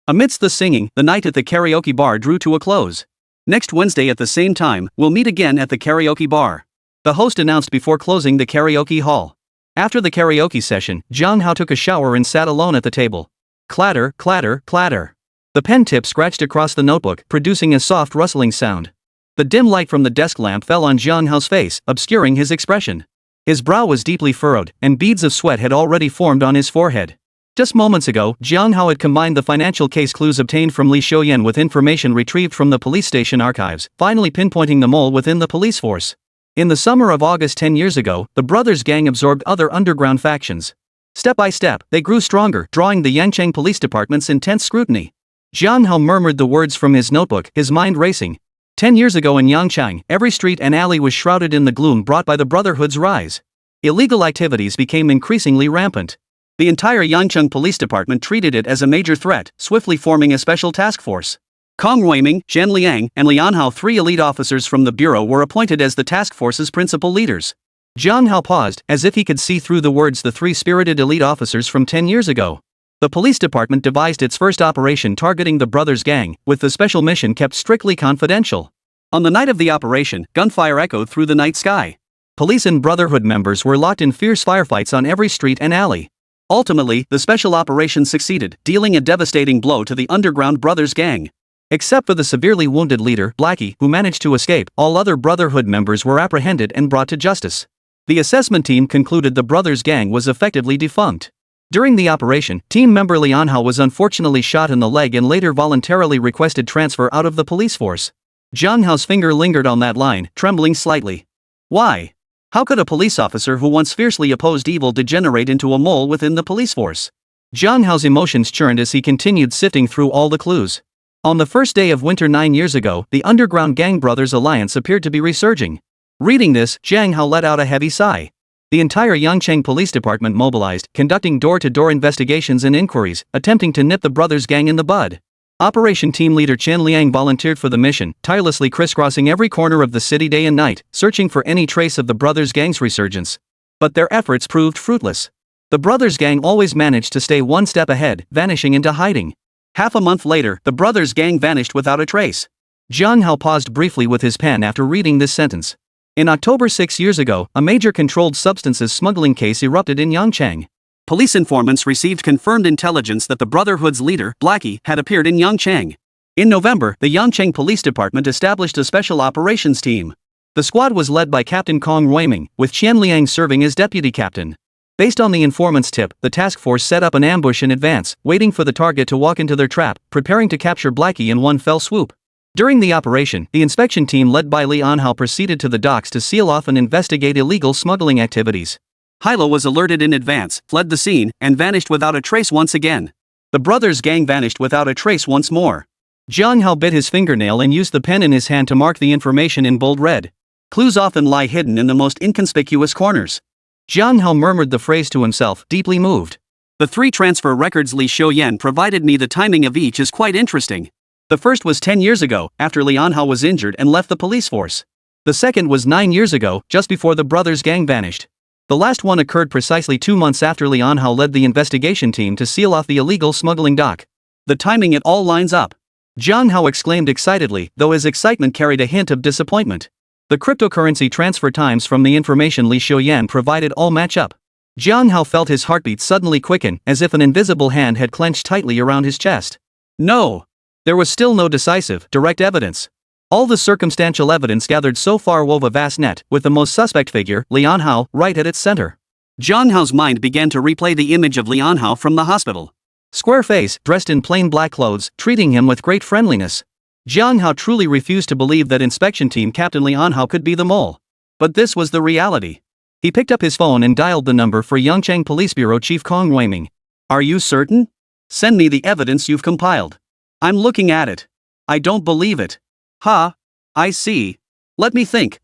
Amidst the singing, the night at the karaoke bar drew to a close. Next Wednesday at the same time, we'll meet again at the karaoke bar. The host announced before closing the karaoke hall. After the karaoke session, Jiang Hao took a shower and sat alone at the table. Clatter, clatter, clatter. The pen tip scratched across the notebook, producing a soft rustling sound. The dim light from the desk lamp fell on Jiang Hao's face, obscuring his expression. His brow was deeply furrowed, and beads of sweat had already formed on his forehead. Just moments ago, Jiang Hao had combined the financial case clues obtained from Li Xiuyan with information retrieved from the police station archives, finally pinpointing the mole within the police force. In the summer of August 10 years ago, the brothers' gang absorbed other underground factions. Step by step, they grew stronger, drawing the Yangcheng Police Department's intense scrutiny. Jiang Hao murmured the words from his notebook, his mind racing. 10 years ago in Yangchang, every street and alley was shrouded in the gloom brought by the Brotherhood's rise. Illegal activities became increasingly rampant. The entire Yangcheng Police Department treated it as a major threat, swiftly forming a special task force. Kong Ruiming, Zhen Liang, and Jiang Hao, 3 elite officers from the bureau, were appointed as the task force's principal leaders. Jiang Hao paused, as if he could see through the words the 3 spirited elite officers from 10 years ago. The police department devised its first operation targeting the brothers' gang, with the special mission kept strictly confidential. On the night of the operation, gunfire echoed through the night sky. Police and Brotherhood members were locked in fierce firefights on every street and alley. Ultimately, the special operation succeeded, dealing a devastating blow to the underground brothers' gang. Except for the severely wounded leader, Blackie, who managed to escape, all other Brotherhood members were apprehended and brought to justice. The assessment team concluded the brothers' gang was effectively defunct. During the operation, team member Jiang Hao was unfortunately shot in the leg and later voluntarily requested transfer out of the police force. Jiang Hao's finger lingered on that line, trembling slightly. Why? How could a police officer who once fiercely opposed evil degenerate into a mole within the police force? Jiang Hao's emotions churned as he continued sifting through all the clues. On the first day of winter 9 years ago, the underground gang brothers alliance appeared to be resurging. Reading this, Jiang Hao let out a heavy sigh. The entire Yangcheng Police Department mobilized, conducting door-to-door investigations and inquiries, attempting to nip the brothers' gang in the bud. Operation Team Leader Chen Liang volunteered for the mission, tirelessly crisscrossing every corner of the city day and night, searching for any trace of the brothers' gang's resurgence. But their efforts proved fruitless. The brothers' gang always managed to stay one step ahead, vanishing into hiding. Half a month later, the brothers' gang vanished without a trace. Jiang Hao paused briefly with his pen after reading this sentence. In October 6 years ago, a major controlled substances smuggling case erupted in Yangcheng. Police informants received confirmed intelligence that the Brotherhood's leader, Blackie, had appeared in Yangcheng. In November, the Yangcheng Police Department established a special operations team. The squad was led by Captain Kong Ruiming, with Chen Liang serving as deputy captain. Based on the informant's tip, the task force set up an ambush in advance, waiting for the target to walk into their trap, preparing to capture Blackie in one fell swoop. During the operation, the inspection team led by Jiang Hao proceeded to the docks to seal off and investigate illegal smuggling activities. Hilo was alerted in advance, fled the scene, and vanished without a trace once again. The brothers' gang vanished without a trace once more. Jiang Hao bit his fingernail and used the pen in his hand to mark the information in bold red. Clues often lie hidden in the most inconspicuous corners. Jiang Hao murmured the phrase to himself, deeply moved. The 3 transfer records Li Xiuyan provided me, the timing of each is quite interesting. The first was 10 years ago, after Jiang Hao was injured and left the police force. The second was 9 years ago, just before the brothers' gang vanished. The last one occurred precisely 2 months after Jiang Hao led the investigation team to seal off the illegal smuggling dock. The timing, it all lines up. Jiang Hao exclaimed excitedly, though his excitement carried a hint of disappointment. The cryptocurrency transfer times from the information Li Xiuyan provided all match up. Jiang Hao felt his heartbeat suddenly quicken, as if an invisible hand had clenched tightly around his chest. No! There was still no decisive, direct evidence. All the circumstantial evidence gathered so far wove a vast net, with the most suspect figure, Jiang Hao, right at its center. Jiang Hao's mind began to replay the image of Jiang Hao from the hospital. Square face, dressed in plain black clothes, treating him with great friendliness. Jiang Hao truly refused to believe that inspection team captain Jiang Hao could be the mole. But this was the reality. He picked up his phone and dialed the number for Yangcheng Police Bureau Chief Kong Ruiming. Are you certain? Send me the evidence you've compiled. I'm looking at it. I don't believe it. Ha! I see. Let me think.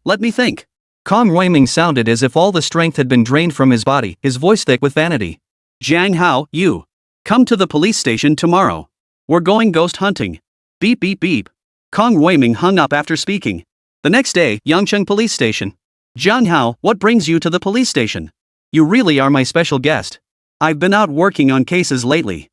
Kong Ruiming sounded as if all the strength had been drained from his body, his voice thick with vanity. Jiang Hao, you. Come to the police station tomorrow. We're going ghost hunting. Beep beep beep. Kong Ruiming hung up after speaking. The next day, Yangcheng Police Station. Jiang Hao, what brings you to the police station? You really are my special guest. I've been out working on cases lately.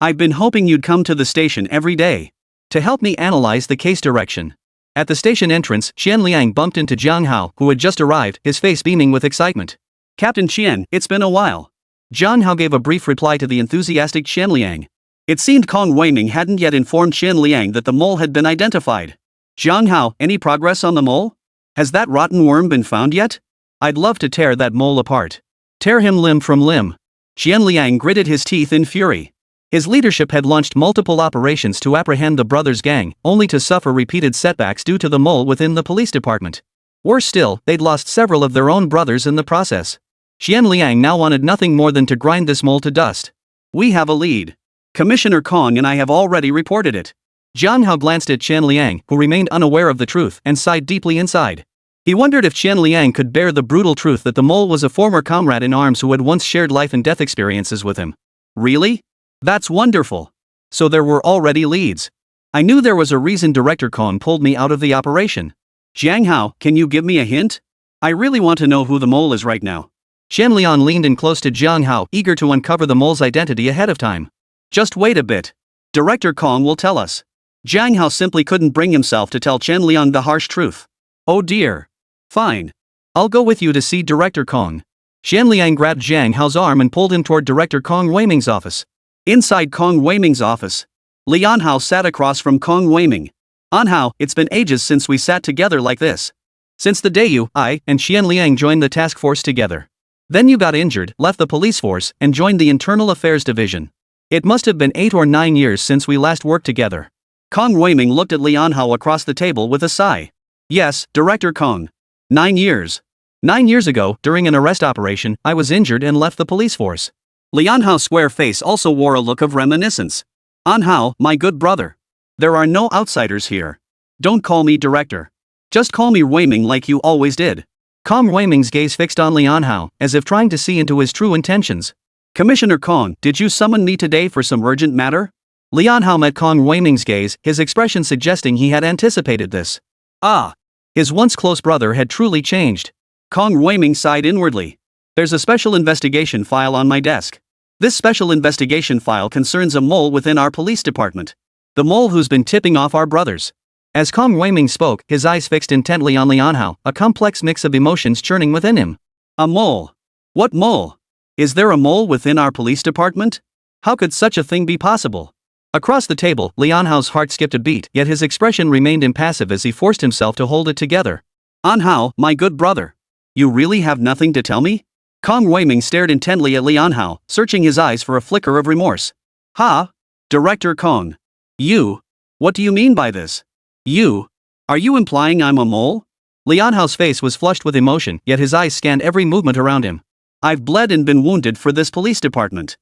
I've been hoping you'd come to the station every day to help me analyze the case direction. At the station entrance, Chen Liang bumped into Jiang Hao, who had just arrived, his face beaming with excitement. Captain Chen, it's been a while. Jiang Hao gave a brief reply to the enthusiastic Chen Liang. It seemed Kong Ruiming hadn't yet informed Chen Liang that the mole had been identified. Jiang Hao, any progress on the mole? Has that rotten worm been found yet? I'd love to tear that mole apart. Tear him limb from limb. Chen Liang gritted his teeth in fury. His leadership had launched multiple operations to apprehend the brothers' gang, only to suffer repeated setbacks due to the mole within the police department. Worse still, they'd lost several of their own brothers in the process. Chen Liang now wanted nothing more than to grind this mole to dust. We have a lead. Commissioner Kong and I have already reported it. Jiang Hao glanced at Qian Liang, who remained unaware of the truth, and sighed deeply inside. He wondered if Qian Liang could bear the brutal truth that the mole was a former comrade in arms who had once shared life and death experiences with him. Really? That's wonderful. So there were already leads. I knew there was a reason Director Kong pulled me out of the operation. Jiang Hao, can you give me a hint? I really want to know who the mole is right now. Qian Liang leaned in close to Jiang Hao, eager to uncover the mole's identity ahead of time. Just wait a bit. Director Kong will tell us. Jiang Hao simply couldn't bring himself to tell Qian Liang the harsh truth. Oh dear. Fine. I'll go with you to see Director Kong. Qian Liang grabbed Jiang Hao's arm and pulled him toward Director Kong Weiming's office. Inside Kong Weiming's office, Lian Hao sat across from Kong Weiming. An Hao, it's been ages since we sat together like this. Since the day you, I, and Qian Liang joined the task force together. Then you got injured, left the police force, and joined the Internal Affairs Division. It must have been 8 or 9 years since we last worked together. Kong Weiming looked at Lian Hao across the table with a sigh. Yes, Director Kong. 9 years. 9 years ago, during an arrest operation, I was injured and left the police force. Lian Hao's square face also wore a look of reminiscence. An Hao, my good brother. There are no outsiders here. Don't call me Director. Just call me Weiming like you always did. Kong Weiming's gaze fixed on Lian Hao, as if trying to see into his true intentions. Commissioner Kong, did you summon me today for some urgent matter? Lian Hao met Kong Weiming's gaze, his expression suggesting he had anticipated this. Ah. His once close brother had truly changed. Kong Weiming sighed inwardly. There's a special investigation file on my desk. This special investigation file concerns a mole within our police department. The mole who's been tipping off our brothers. As Kong Weiming spoke, his eyes fixed intently on Lian Hao, a complex mix of emotions churning within him. A mole? What mole? Is there a mole within our police department? How could such a thing be possible? Across the table, Lian Hao's heart skipped a beat, yet his expression remained impassive as he forced himself to hold it together. An Hao, my good brother. You really have nothing to tell me? Kong Weiming stared intently at Lian Hao, searching his eyes for a flicker of remorse. Ha? Director Kong. You? What do you mean by this? You? Are you implying I'm a mole? Lian Hao's face was flushed with emotion, yet his eyes scanned every movement around him. I've bled and been wounded for this police department.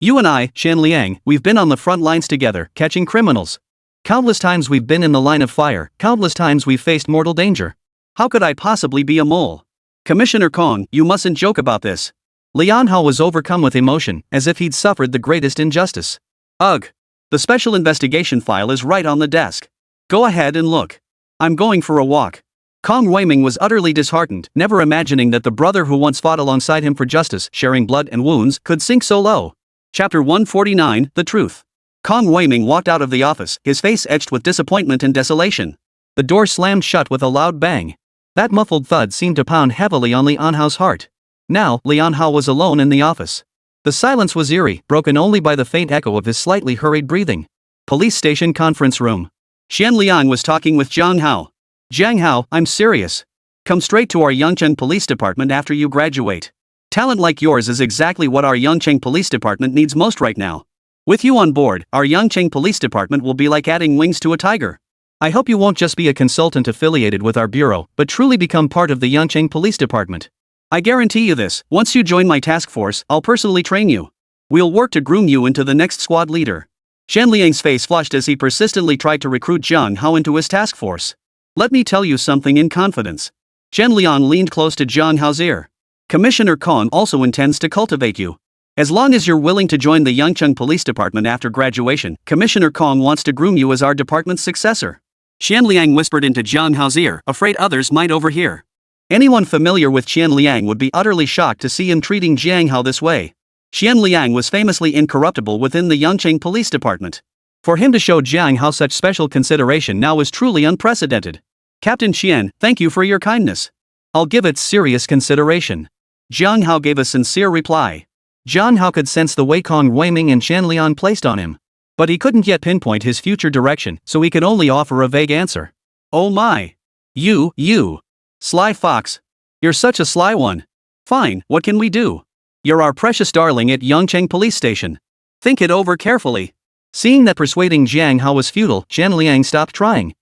You and I, Qian Liang, we've been on the front lines together, catching criminals. Countless times we've been in the line of fire, countless times we've faced mortal danger. How could I possibly be a mole? Commissioner Kong, you mustn't joke about this. Lian Hao was overcome with emotion, as if he'd suffered the greatest injustice. Ugh. The special investigation file is right on the desk. Go ahead and look. I'm going for a walk. Kong Weiming was utterly disheartened, never imagining that the brother who once fought alongside him for justice, sharing blood and wounds, could sink so low. Chapter 149, The Truth. Kong Weiming walked out of the office, his face etched with disappointment and desolation. The door slammed shut with a loud bang. That muffled thud seemed to pound heavily on Lian Hao's heart. Now, Lian Hao was alone in the office. The silence was eerie, broken only by the faint echo of his slightly hurried breathing. Police station conference room. Qian Liang was talking with Jiang Hao. Jiang Hao, I'm serious. Come straight to our Yangcheng Police Department after you graduate. Talent like yours is exactly what our Yangcheng Police Department needs most right now. With you on board, our Yangcheng Police Department will be like adding wings to a tiger. I hope you won't just be a consultant affiliated with our bureau, but truly become part of the Yangcheng Police Department. I guarantee you this, once you join my task force, I'll personally train you. We'll work to groom you into the next squad leader. Qian Liang's face flushed as he persistently tried to recruit Jiang Hao into his task force. Let me tell you something in confidence. Qian Liang leaned close to Jiang Hao's ear. Commissioner Kong also intends to cultivate you. As long as you're willing to join the Yangcheng Police Department after graduation, Commissioner Kong wants to groom you as our department's successor. Qian Liang whispered into Jiang Hao's ear, afraid others might overhear. Anyone familiar with Qian Liang would be utterly shocked to see him treating Jiang Hao this way. Qian Liang was famously incorruptible within the Yangcheng Police Department. For him to show Jiang Hao such special consideration now was truly unprecedented. Captain Qian, thank you for your kindness. I'll give it serious consideration. Jiang Hao gave a sincere reply. Jiang Hao could sense the way Kong Weiming and Qian Liang placed on him. But he couldn't yet pinpoint his future direction, so he could only offer a vague answer. Oh my. You. Sly fox. You're such a sly one. Fine, what can we do? You're our precious darling at Yangcheng Police Station. Think it over carefully. Seeing that persuading Jiang Hao was futile, Qian Liang stopped trying.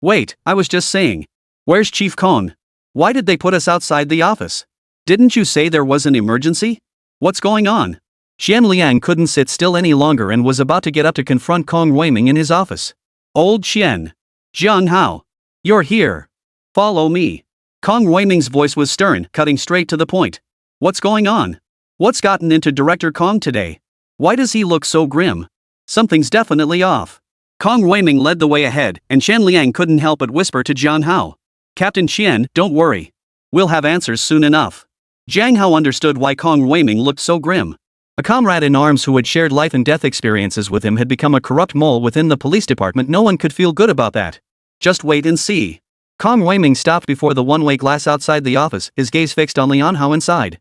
Wait, I was just saying. Where's Chief Kong? Why did they put us outside the office? Didn't you say there was an emergency? What's going on? Xian Liang couldn't sit still any longer and was about to get up to confront Kong Weiming in his office. Old Xian. Jiang Hao. You're here. Follow me. Kong Weiming's voice was stern, cutting straight to the point. What's going on? What's gotten into Director Kong today? Why does he look so grim? Something's definitely off. Kong Weiming led the way ahead, and Xian Liang couldn't help but whisper to Jiang Hao. Captain Xian, don't worry. We'll have answers soon enough. Jiang Hao understood why Kong Weiming looked so grim. A comrade in arms who had shared life and death experiences with him had become a corrupt mole within the police department. No one could feel good about that. Just wait and see. Kong Weiming stopped before the one-way glass outside the office, his gaze fixed on Lian Hao inside.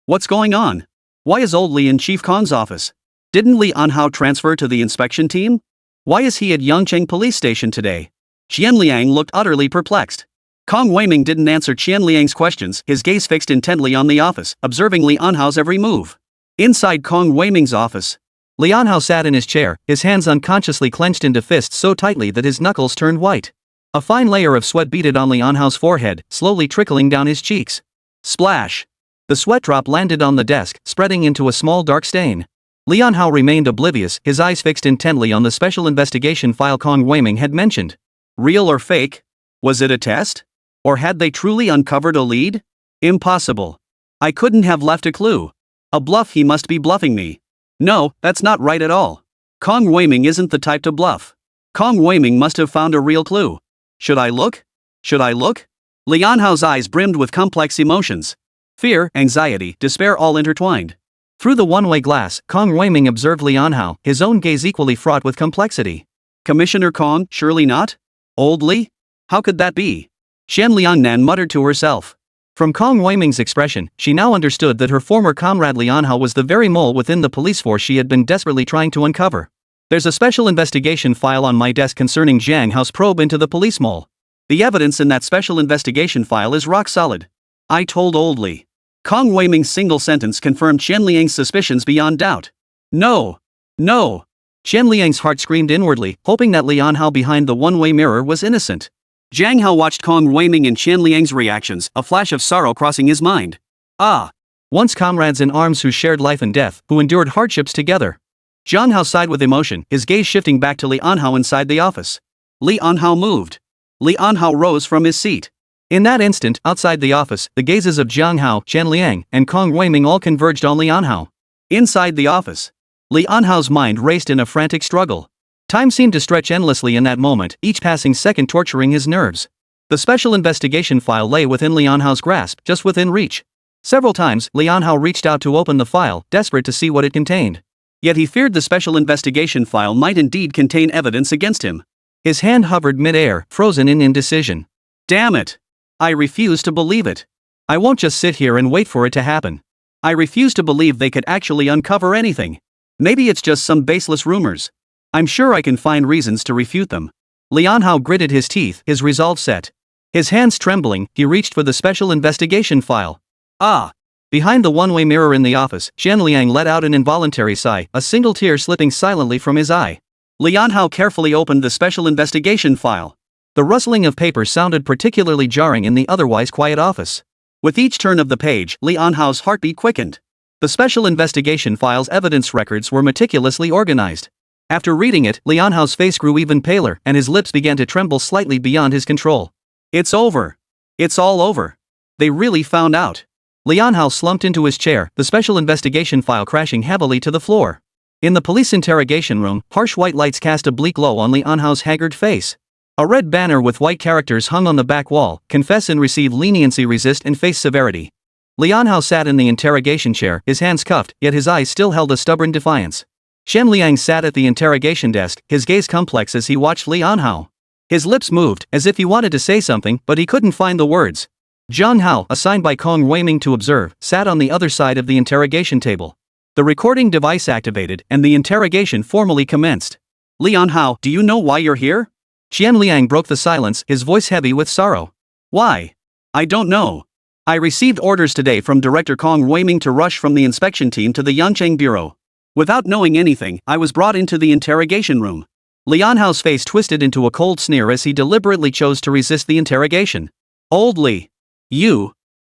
What's going on? Why is old Li in Chief Kong's office? Didn't Lian Hao transfer to the inspection team? Why is he at Yangcheng police station today? Xian Liang looked utterly perplexed. Kong Weiming didn't answer Xian Liang's questions, his gaze fixed intently on the office, observing Lian Hao's every move. Inside Kong Weiming's office, Lian Hao sat in his chair, his hands unconsciously clenched into fists so tightly that his knuckles turned white. A fine layer of sweat beaded on Lian Hao's forehead, slowly trickling down his cheeks. Splash! The sweat drop landed on the desk, spreading into a small dark stain. Lian Hao remained oblivious, his eyes fixed intently on the special investigation file Kong Weiming had mentioned. Real or fake? Was it a test? Or had they truly uncovered a lead? Impossible. I couldn't have left a clue. A bluff, he must be bluffing me. No, that's not right at all. Kong Weiming isn't the type to bluff. Kong Weiming must have found a real clue. Should I look? Should I look? Lian Hao's eyes brimmed with complex emotions. Fear, anxiety, despair all intertwined. Through the one-way glass, Kong Weiming observed Lian Hao, his own gaze equally fraught with complexity. Commissioner Kong, surely not? Old Li? How could that be? Xian Liangnan muttered to herself. From Kong Weiming's expression, she now understood that her former comrade Lian Hao was the very mole within the police force she had been desperately trying to uncover. There's a special investigation file on my desk concerning Jiang Hao's probe into the police mole. The evidence in that special investigation file is rock solid. I told old Li. Kong Weiming's single sentence confirmed Xian Liang's suspicions beyond doubt. No! No! Xian Liang's heart screamed inwardly, hoping that Lian Hao behind the one-way mirror was innocent. Jiang Hao watched Kong Weiming and Xian Liang's reactions, a flash of sorrow crossing his mind. Ah! Once comrades in arms who shared life and death, who endured hardships together. Jiang Hao sighed with emotion, his gaze shifting back to Lian Hao inside the office. Lian Hao moved. Lian Hao rose from his seat. In that instant, outside the office, the gazes of Jiang Hao, Xian Liang, and Kong Weiming all converged on Lian Hao. Inside the office, Lian Hao's mind raced in a frantic struggle. Time seemed to stretch endlessly in that moment, each passing second torturing his nerves. The special investigation file lay within Lian Hao's grasp, just within reach. Several times, Lian Hao reached out to open the file, desperate to see what it contained. Yet he feared the special investigation file might indeed contain evidence against him. His hand hovered mid-air, frozen in indecision. Damn it! I refuse to believe it. I won't just sit here and wait for it to happen. I refuse to believe they could actually uncover anything. Maybe it's just some baseless rumors. I'm sure I can find reasons to refute them. Lian Hao gritted his teeth, his resolve set. His hands trembling, he reached for the special investigation file. Ah! Behind the one-way mirror in the office, Xian Liang let out an involuntary sigh, a single tear slipping silently from his eye. Lian Hao carefully opened the special investigation file. The rustling of paper sounded particularly jarring in the otherwise quiet office. With each turn of the page, Lian Hao's heartbeat quickened. The special investigation file's evidence records were meticulously organized. After reading it, Lian Hao's face grew even paler, and his lips began to tremble slightly beyond his control. It's over. It's all over. They really found out. Lian Hao slumped into his chair, the special investigation file crashing heavily to the floor. In the police interrogation room, harsh white lights cast a bleak glow on Lian Hao's haggard face. A red banner with white characters hung on the back wall: confess and receive leniency, resist and face severity. Lian Hao sat in the interrogation chair, his hands cuffed, yet his eyes still held a stubborn defiance. Xian Liang sat at the interrogation desk, his gaze complex as he watched Lian Hao. His lips moved, as if he wanted to say something, but he couldn't find the words. Jiang Hao, assigned by Kong Weiming to observe, sat on the other side of the interrogation table. The recording device activated, and the interrogation formally commenced. Lian Hao, do you know why you're here? Xian Liang broke the silence, his voice heavy with sorrow. Why? I don't know. I received orders today from Director Kong Weiming to rush from the inspection team to the Yangcheng Bureau. Without knowing anything, I was brought into the interrogation room. Lian Hao's face twisted into a cold sneer as he deliberately chose to resist the interrogation. Old Li.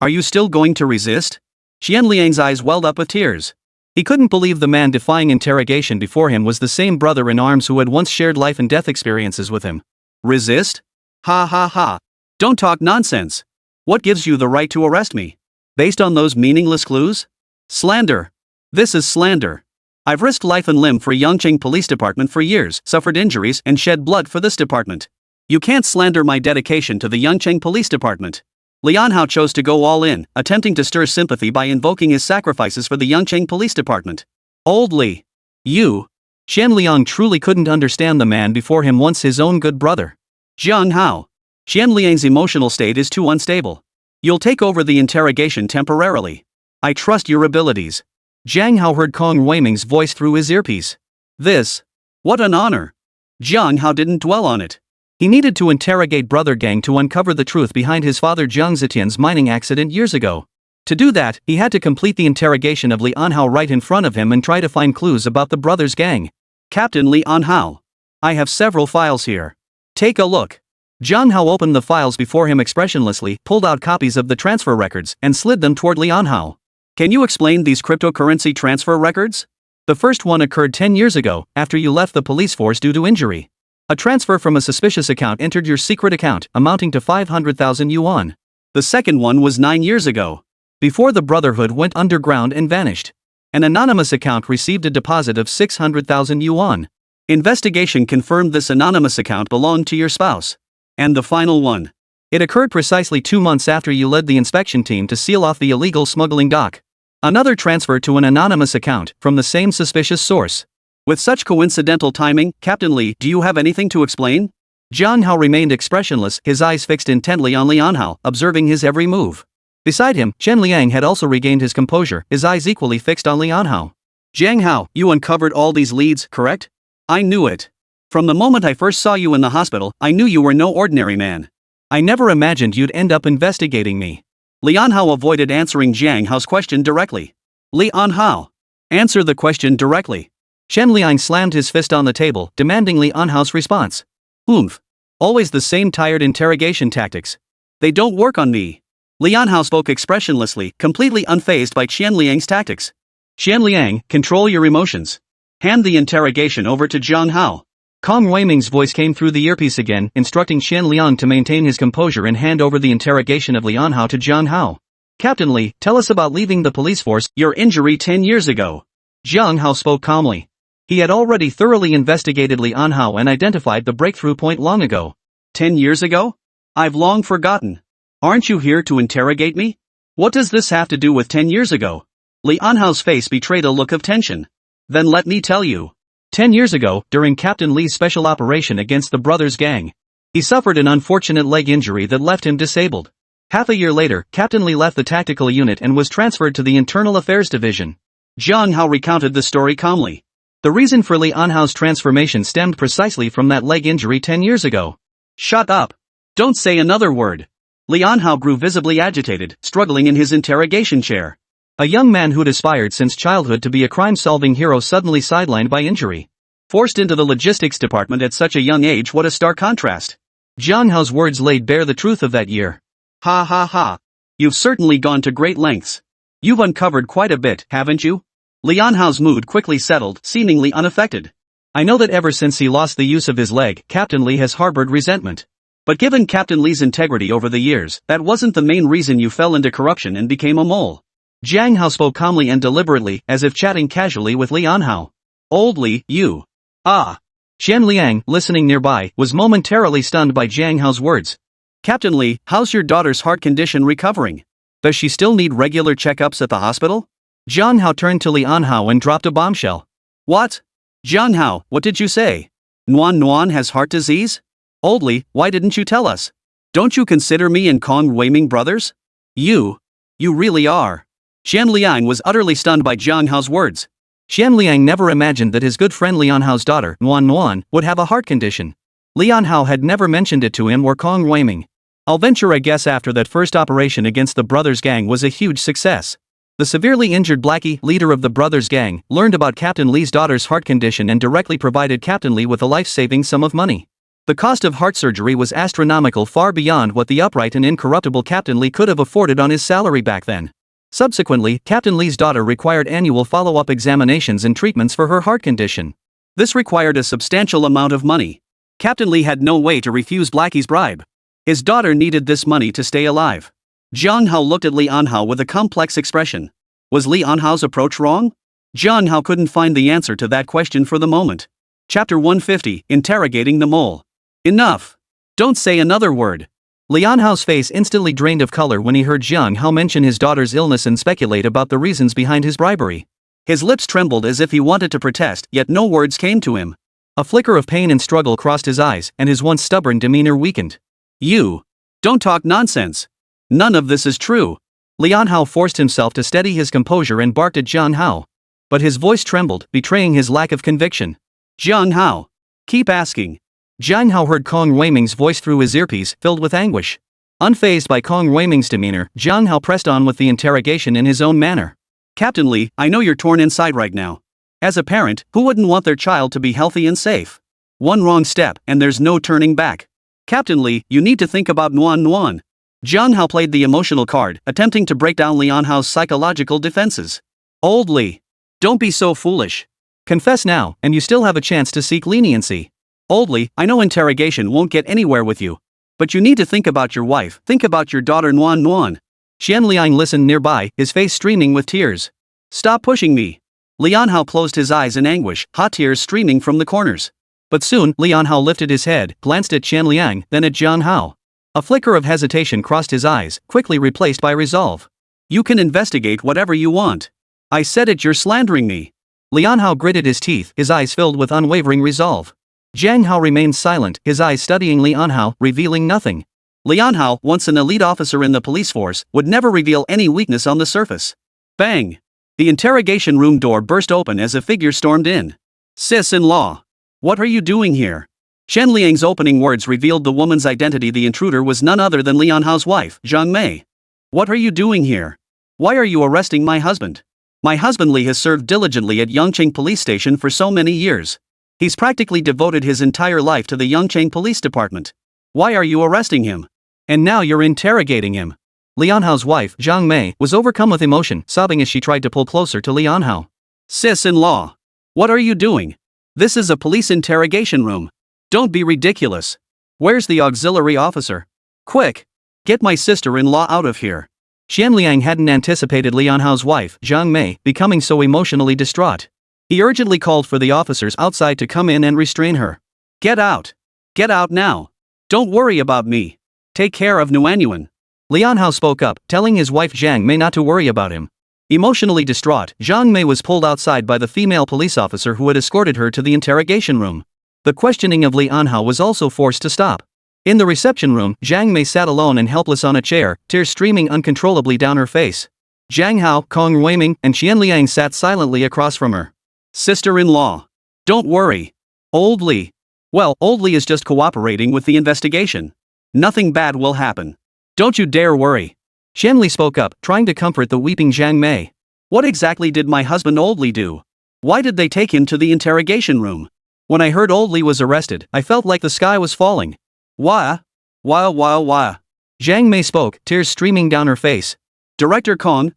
Are you still going to resist? Xian Liang's eyes welled up with tears. He couldn't believe the man defying interrogation before him was the same brother in arms who had once shared life and death experiences with him. Resist? Ha ha ha. Don't talk nonsense. What gives you the right to arrest me? Based on those meaningless clues? Slander. This is slander. I've risked life and limb for Yangcheng Police Department for years, suffered injuries, and shed blood for this department. You can't slander my dedication to the Yangcheng Police Department. Lian Hao chose to go all in, attempting to stir sympathy by invoking his sacrifices for the Yangcheng Police Department. Old Li. You. Qian Liang truly couldn't understand the man before him, once his own good brother. Jiang Hao. Qian Liang's emotional state is too unstable. You'll take over the interrogation temporarily. I trust your abilities. Jiang Hao heard Kong Weiming's voice through his earpiece. This. What an honor. Jiang Hao didn't dwell on it. He needed to interrogate Brother Gang to uncover the truth behind his father Jiang Zetian's mining accident years ago. To do that, he had to complete the interrogation of Lian Hao right in front of him and try to find clues about the brothers' gang. Captain Lian Hao. I have several files here. Take a look. Jiang Hao opened the files before him expressionlessly, pulled out copies of the transfer records, and slid them toward Lian Hao. Can you explain these cryptocurrency transfer records? The first one occurred 10 years ago, after you left the police force due to injury. A transfer from a suspicious account entered your secret account, amounting to 500,000 yuan. The second one was 9 years ago. Before the Brotherhood went underground and vanished. An anonymous account received a deposit of 600,000 yuan. Investigation confirmed this anonymous account belonged to your spouse. And the final one. It occurred precisely 2 months after you led the inspection team to seal off the illegal smuggling dock. Another transfer to an anonymous account, from the same suspicious source. With such coincidental timing, Captain Li, do you have anything to explain? Jiang Hao remained expressionless, his eyes fixed intently on Lian Hao, observing his every move. Beside him, Chen Liang had also regained his composure, his eyes equally fixed on Lian Hao. Jiang Hao, you uncovered all these leads, correct? I knew it. From the moment I first saw you in the hospital, I knew you were no ordinary man. I never imagined you'd end up investigating me. Lian Hao avoided answering Jiang Hao's question directly. Lian Hao. Answer the question directly. Chen Liang slammed his fist on the table, demanding Lian Hao's response. Oomph. Always the same tired interrogation tactics. They don't work on me. Lian Hao spoke expressionlessly, completely unfazed by Qian Liang's tactics. Qian Liang, control your emotions. Hand the interrogation over to Jiang Hao. Kong Weiming's voice came through the earpiece again, instructing Qian Liang to maintain his composure and hand over the interrogation of Lian Hao to Jiang Hao. Captain Li, tell us about leaving the police force. Your injury 10 years ago. Jiang Hao spoke calmly. He had already thoroughly investigated Lian Hao and identified the breakthrough point long ago. 10 years ago? I've long forgotten. Aren't you here to interrogate me? What does this have to do with 10 years ago? Lian Hao's face betrayed a look of tension. Then let me tell you. 10 years ago, during Captain Li's special operation against the brothers' gang, he suffered an unfortunate leg injury that left him disabled. Half a year later, Captain Li left the tactical unit and was transferred to the Internal Affairs Division. Jiang Hao recounted the story calmly. The reason for Lian Hao's transformation stemmed precisely from that leg injury 10 years ago. Shut up. Don't say another word. Lian Hao grew visibly agitated, struggling in his interrogation chair. A young man who'd aspired since childhood to be a crime-solving hero suddenly sidelined by injury. Forced into the logistics department at such a young age, what a stark contrast. Jiang Hao's words laid bare the truth of that year. Ha ha ha. You've certainly gone to great lengths. You've uncovered quite a bit, haven't you? Lian Hao's mood quickly settled, seemingly unaffected. I know that ever since he lost the use of his leg, Captain Li has harbored resentment. But given Captain Li's integrity over the years, that wasn't the main reason you fell into corruption and became a mole. Jiang Hao spoke calmly and deliberately, as if chatting casually with Lian Hao. Old Li, you. Ah. Qian Liang, listening nearby, was momentarily stunned by Jiang Hao's words. Captain Li, how's your daughter's heart condition recovering? Does she still need regular checkups at the hospital? Jiang Hao turned to Lian Hao and dropped a bombshell. What? Jiang Hao, what did you say? Nuan has heart disease? Old Li, why didn't you tell us? Don't you consider me and Kong Weiming brothers? You really are. Qian Liang was utterly stunned by Jiang Hao's words. Qian Liang never imagined that his good friend Lian Hao's daughter, Nuan, would have a heart condition. Lian Hao had never mentioned it to him or Kong Weiming. I'll venture a guess after that first operation against the brothers' gang was a huge success. The severely injured Blackie, leader of the brothers' gang, learned about Captain Li's daughter's heart condition and directly provided Captain Li with a life-saving sum of money. The cost of heart surgery was astronomical, far beyond what the upright and incorruptible Captain Li could have afforded on his salary back then. Subsequently, Captain Lee's daughter required annual follow-up examinations and treatments for her heart condition. This required a substantial amount of money. Captain Lee had no way to refuse Blackie's bribe. His daughter needed this money to stay alive. Jiang Hao looked at Jiang Hao with a complex expression. Was Jiang Hao's approach wrong? Jiang Hao couldn't find the answer to that question for the moment. Chapter 150, Interrogating the Mole. Enough! Don't say another word. Lian Hao's face instantly drained of color when he heard Jiang Hao mention his daughter's illness and speculate about the reasons behind his bribery. His lips trembled as if he wanted to protest, yet no words came to him. A flicker of pain and struggle crossed his eyes, and his once stubborn demeanor weakened. You! Don't talk nonsense! None of this is true! Lian Hao forced himself to steady his composure and barked at Jiang Hao. But his voice trembled, betraying his lack of conviction. Jiang Hao! Keep asking! Jiang Hao heard Kong Weiming's voice through his earpiece, filled with anguish. Unfazed by Kong Weiming's demeanor, Jiang Hao pressed on with the interrogation in his own manner. Captain Lee, I know you're torn inside right now. As a parent, who wouldn't want their child to be healthy and safe? One wrong step, and there's no turning back. Captain Lee, you need to think about Nuan. Jiang Hao played the emotional card, attempting to break down Lian Hao's psychological defenses. Old Lee. Don't be so foolish. Confess now, and you still have a chance to seek leniency. Old Lee, I know interrogation won't get anywhere with you. But you need to think about your wife, think about your daughter Nuan. Xian Liang listened nearby, his face streaming with tears. Stop pushing me. Lian Hao closed his eyes in anguish, hot tears streaming from the corners. But soon, Lian Hao lifted his head, glanced at Xian Liang, then at Jiang Hao. A flicker of hesitation crossed his eyes, quickly replaced by resolve. You can investigate whatever you want. I said it, you're slandering me. Lian Hao gritted his teeth, his eyes filled with unwavering resolve. Jiang Hao remained silent, his eyes studying Lian Hao, revealing nothing. Lian Hao, once an elite officer in the police force, would never reveal any weakness on the surface. Bang! The interrogation room door burst open as a figure stormed in. Sis-in-law. What are you doing here? Shen Liang's opening words revealed the woman's identity. The intruder was none other than Lian Hao's wife, Zhang Mei. What are you doing here? Why are you arresting my husband? My husband Li has served diligently at Yongqing Police Station for so many years. He's practically devoted his entire life to the Yongqing Police Department. Why are you arresting him? And now you're interrogating him. Lian Hao's wife, Zhang Mei, was overcome with emotion, sobbing as she tried to pull closer to Lian Hao. Sis-in-law. What are you doing? This is a police interrogation room. Don't be ridiculous. Where's the auxiliary officer? Quick! Get my sister-in-law out of here. Xian Liang hadn't anticipated Lian Hao's wife, Zhang Mei, becoming so emotionally distraught. He urgently called for the officers outside to come in and restrain her. Get out! Get out now! Don't worry about me. Take care of Nuanyuan. Lian Hao spoke up, telling his wife Zhang Mei not to worry about him. Emotionally distraught, Zhang Mei was pulled outside by the female police officer who had escorted her to the interrogation room. The questioning of Lian Hao was also forced to stop. In the reception room, Zhang Mei sat alone and helpless on a chair, tears streaming uncontrollably down her face. Jiang Hao, Kong Weiming, and Xian Liang sat silently across from her. Sister-in-law. Don't worry. Old Li. Well, Old Li is just cooperating with the investigation. Nothing bad will happen. Don't you dare worry. Xian Li spoke up, trying to comfort the weeping Zhang Mei. What exactly did my husband Old Li do? Why did they take him to the interrogation room? When I heard Old Li was arrested, I felt like the sky was falling. Why? Zhang Mei spoke, tears streaming down her face. Director Kong,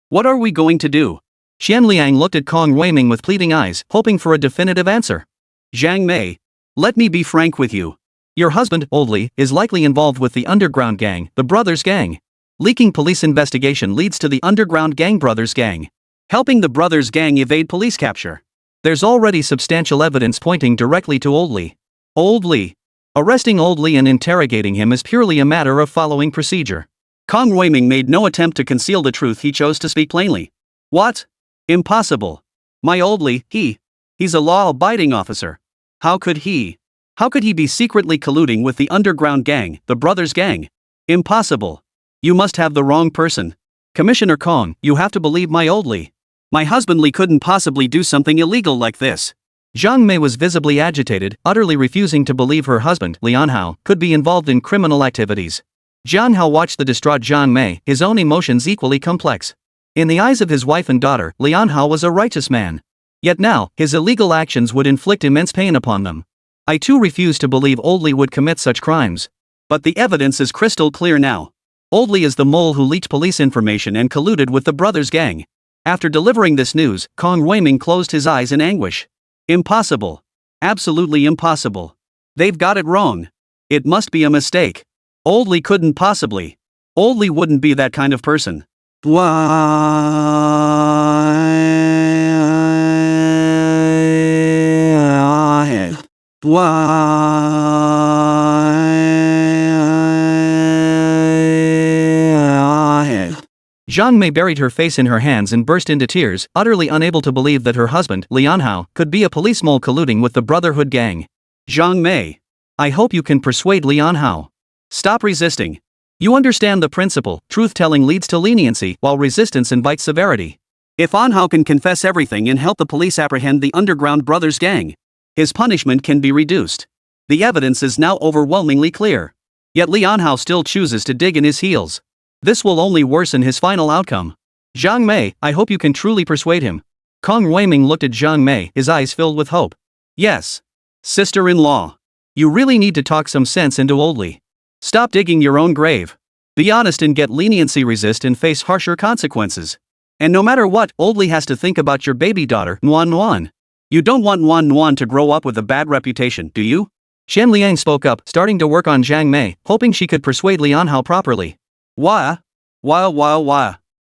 what are we going to do? Xian Liang looked at Kong Weiming with pleading eyes, hoping for a definitive answer. Zhang Mei, let me be frank with you. Your husband, Old Li, is likely involved with the underground gang, the Brothers Gang. Leaking police investigation leads to the underground gang Brothers Gang. Helping the Brothers Gang evade police capture. There's already substantial evidence pointing directly to Old Li. Old Li. Arresting Old Li and interrogating him is purely a matter of following procedure. Kong Weiming made no attempt to conceal the truth. He chose to speak plainly. What? Impossible. My Old Li, he's a law-abiding officer. How could he be secretly colluding with the underground gang, the Brothers Gang? Impossible. You must have the wrong person. Commissioner Kong, you have to believe my Old Li. My husband Li couldn't possibly do something illegal like this. Zhang Mei was visibly agitated, utterly refusing to believe her husband, Lian Hao, could be involved in criminal activities. Jiang Hao watched the distraught Zhang Mei, his own emotions equally complex. In the eyes of his wife and daughter, Lian Hao was a righteous man. Yet now, his illegal actions would inflict immense pain upon them. I too refuse to believe Old Li would commit such crimes. But the evidence is crystal clear now. Old Li is the mole who leaked police information and colluded with the brothers' gang. After delivering this news, Kong Weiming closed his eyes in anguish. Impossible. Absolutely impossible. They've got it wrong. It must be a mistake. Old Li couldn't possibly. Old Li wouldn't be that kind of person. Jiang Mei buried her face in her hands and burst into tears, utterly unable to believe that her husband, Jiang Hao, could be a police mole colluding with the Brotherhood gang. Jiang Mei. I hope you can persuade Jiang Hao. Stop resisting. You understand the principle, truth-telling leads to leniency, while resistance invites severity. If An Hao can confess everything and help the police apprehend the underground brothers gang, his punishment can be reduced. The evidence is now overwhelmingly clear. Yet Lian Hao still chooses to dig in his heels. This will only worsen his final outcome. Jiang Mei, I hope you can truly persuade him. Kong Weiming looked at Jiang Mei, his eyes filled with hope. Yes. Sister-in-law. You really need to talk some sense into Old Li. Stop digging your own grave. Be honest and get leniency, resist and face harsher consequences. And no matter what, Old Li has to think about your baby daughter, Nuan Nuan. You don't want Nuan Nuan to grow up with a bad reputation, do you? Chen Liang spoke up, starting to work on Jiang Mei, hoping she could persuade Lian Hao properly. Why?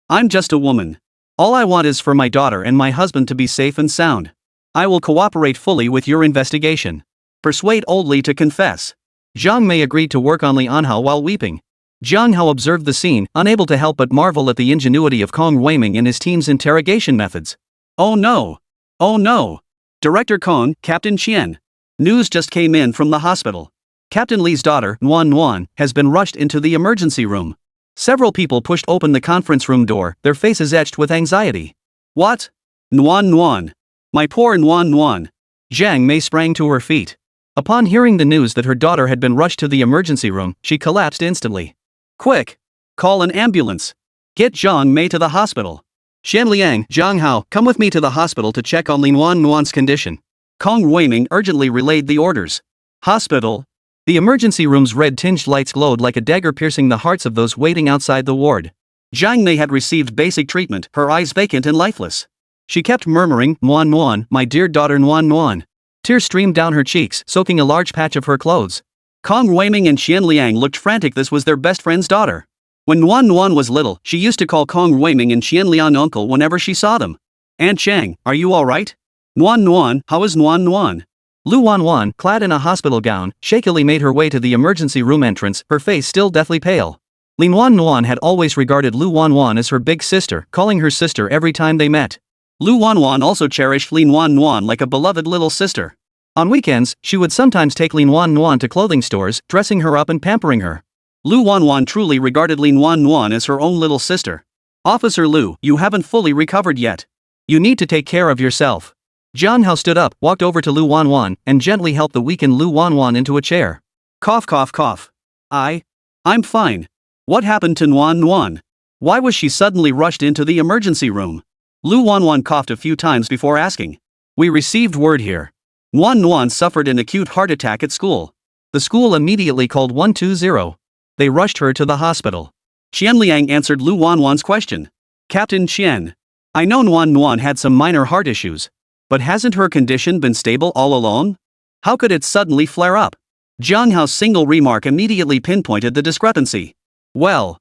I'm just a woman. All I want is for my daughter and my husband to be safe and sound. I will cooperate fully with your investigation. Persuade Old Li to confess. Jiang Mei agreed to work on Lian Hao while weeping. Jiang Hao observed the scene, unable to help but marvel at the ingenuity of Kong Weiming and his team's interrogation methods. Oh no! Oh no! Director Kong, Captain Qian. News just came in from the hospital. Captain Li's daughter, Nuan Nuan, has been rushed into the emergency room. Several people pushed open the conference room door, their faces etched with anxiety. What? Nuan Nuan. My poor Nuan Nuan. Jiang Mei sprang to her feet. Upon hearing the news that her daughter had been rushed to the emergency room, she collapsed instantly. Quick! Call an ambulance. Get Jiang Mei to the hospital. Shen Liang, Jiang Hao, come with me to the hospital to check on Nuan Nuan's condition. Kong Weiming urgently relayed the orders. Hospital. The emergency room's red-tinged lights glowed like a dagger, piercing the hearts of those waiting outside the ward. Jiang Mei had received basic treatment, her eyes vacant and lifeless. She kept murmuring, Nuan Nuan, my dear daughter Nuan Nuan. Tears streamed down her cheeks, soaking a large patch of her clothes. Kong Weiming and Xian Liang looked frantic. This was their best friend's daughter. When Nuan Nuan was little, she used to call Kong Weiming and Xian Liang uncle whenever she saw them. Aunt Chang, are you alright? Nuan Nuan, how is Nuan Nuan? Lu Wanwan, clad in a hospital gown, shakily made her way to the emergency room entrance, her face still deathly pale. Lin Wanwan had always regarded Lu Wanwan as her big sister, calling her sister every time they met. Lu Wanwan also cherished Lin Wanwan like a beloved little sister. On weekends, she would sometimes take Lin Wanwan to clothing stores, dressing her up and pampering her. Lu Wanwan truly regarded Lin Wanwan as her own little sister. Officer Lu, you haven't fully recovered yet. You need to take care of yourself. Jiang Hao stood up, walked over to Lu Wanwan, and gently helped the weakened Lu Wanwan into a chair. Cough cough cough. I'm fine. What happened to Nuan Nuan? Why was she suddenly rushed into the emergency room? Lu Wanwan coughed a few times before asking. We received word here. Nuan Nuan suffered an acute heart attack at school. The school immediately called 120. They rushed her to the hospital. Qian Liang answered Lu Wanwan's question. Captain Qian. I know Nuan Nuan had some minor heart issues. But hasn't her condition been stable all along? How could it suddenly flare up? Jiang Hao's single remark immediately pinpointed the discrepancy. Well,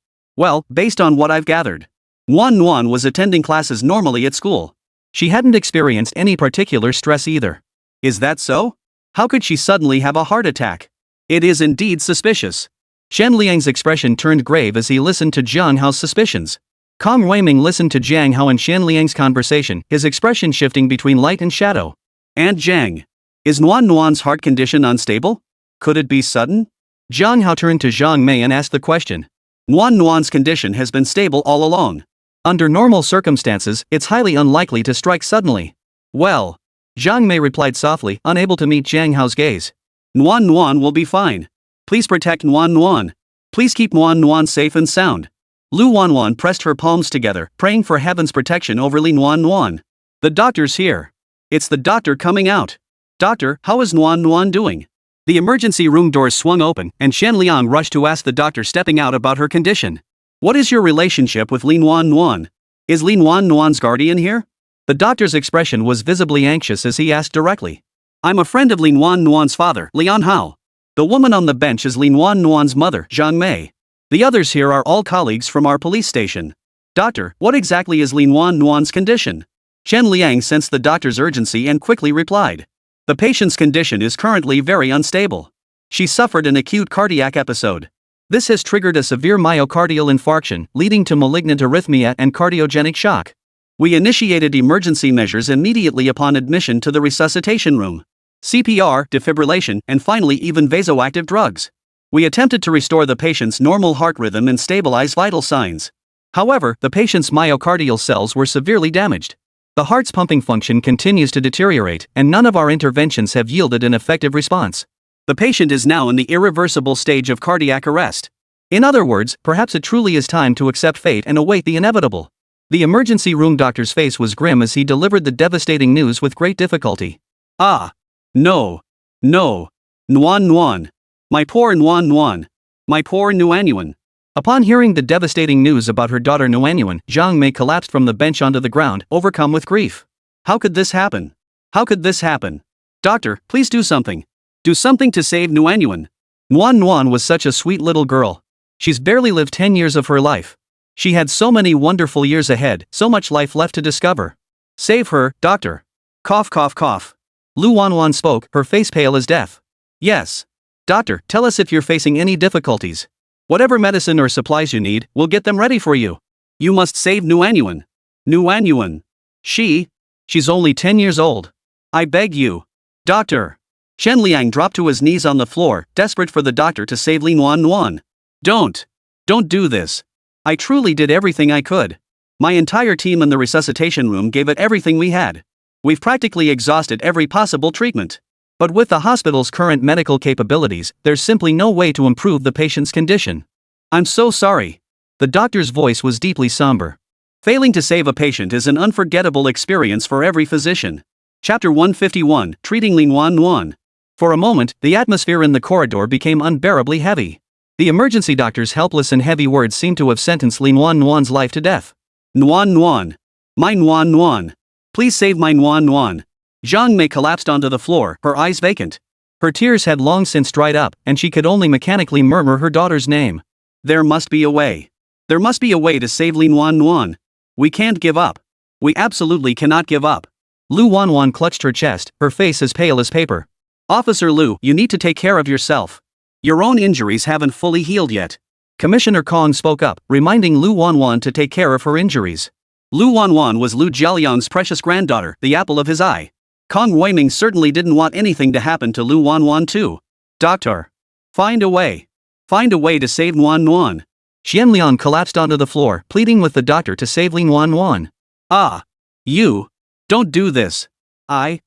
based on what I've gathered, Nuan Nuan was attending classes normally at school. She hadn't experienced any particular stress either. Is that so? How could she suddenly have a heart attack? It is indeed suspicious. Shen Liang's expression turned grave as he listened to Jiang Hao's suspicions. Kong Weiming listened to Jiang Hao and Shen Liang's conversation, his expression shifting between light and shadow. Aunt Jiang. Is Nuan Nuan's heart condition unstable? Could it be sudden? Jiang Hao turned to Jiang Mei and asked the question. Nuan Nuan's condition has been stable all along. Under normal circumstances, it's highly unlikely to strike suddenly. Well, Jiang Mei replied softly, unable to meet Jiang Hao's gaze. Nuan Nuan will be fine. Please protect Nuan Nuan. Please keep Nuan Nuan safe and sound. Lu Wanwan pressed her palms together, praying for heaven's protection over Lin Wanwan. The doctor's here. It's the doctor coming out. Doctor, how is Nuan Nuan doing? The emergency room doors swung open, and Shen Liang rushed to ask the doctor stepping out about her condition. What is your relationship with Lin Wan Nuan? Is Lin Wan Nuan's guardian here? The doctor's expression was visibly anxious as he asked directly. I'm a friend of Lin Wan Nuan's father, Jiang Hao. The woman on the bench is Lin Wan Nuan's mother, Zhang Mei. The others here are all colleagues from our police station. Doctor, what exactly is Lin Wan Nuan's condition? Chen Liang sensed the doctor's urgency and quickly replied. The patient's condition is currently very unstable. She suffered an acute cardiac episode. This has triggered a severe myocardial infarction, leading to malignant arrhythmia and cardiogenic shock. We initiated emergency measures immediately upon admission to the resuscitation room. CPR, defibrillation, and finally even vasoactive drugs. We attempted to restore the patient's normal heart rhythm and stabilize vital signs. However, the patient's myocardial cells were severely damaged. The heart's pumping function continues to deteriorate, and none of our interventions have yielded an effective response. The patient is now in the irreversible stage of cardiac arrest. In other words, perhaps it truly is time to accept fate and await the inevitable. The emergency room doctor's face was grim as he delivered the devastating news with great difficulty. Ah. No. No. Nuan Nuan. My poor Nuan Nuan. My poor Nuanyuan. Upon hearing the devastating news about her daughter Nuanyuan, Zhang Mei collapsed from the bench onto the ground, overcome with grief. How could this happen? How could this happen? Doctor, please do something. Do something to save Nuanyuan. Nuan Nuan was such a sweet little girl. She's barely lived 10 years of her life. She had so many wonderful years ahead, so much life left to discover. Save her, doctor. Cough cough cough. Lu Wanwan spoke, her face pale as death. Yes. Doctor, tell us if you're facing any difficulties. Whatever medicine or supplies you need, we'll get them ready for you. You must save Nuanyuan. Nuanyuan. She's only 10 years old. I beg you. Doctor. Shen Liang dropped to his knees on the floor, desperate for the doctor to save Lin Wan Nuan. Don't do this. I truly did everything I could. My entire team in the resuscitation room gave it everything we had. We've practically exhausted every possible treatment. But with the hospital's current medical capabilities, there's simply no way to improve the patient's condition. I'm so sorry. The doctor's voice was deeply somber. Failing to save a patient is an unforgettable experience for every physician. Chapter 151, Treating Lin Wan Nuan. For a moment, the atmosphere in the corridor became unbearably heavy. The emergency doctor's helpless and heavy words seemed to have sentenced Lin Wan Nuan's life to death. Nuan Nuan. My Nuan Nuan. Please save my Nuan Nuan. Zhang Mei collapsed onto the floor, her eyes vacant. Her tears had long since dried up, and she could only mechanically murmur her daughter's name. There must be a way. There must be a way to save Lin Wan Nuan. We can't give up. We absolutely cannot give up. Lu Wanwan clutched her chest, her face as pale as paper. Officer Lu, you need to take care of yourself. Your own injuries haven't fully healed yet. Commissioner Kong spoke up, reminding Lu Wanwan to take care of her injuries. Lu Wanwan was Lu Jialiang's precious granddaughter, the apple of his eye. Kong Weiming certainly didn't want anything to happen to Lu Wanwan too. Doctor. Find a way. Find a way to save Nuan Nuan. Xian Liang collapsed onto the floor, pleading with the doctor to save Lin Wan Nuan. Ah. You. Don't do this. I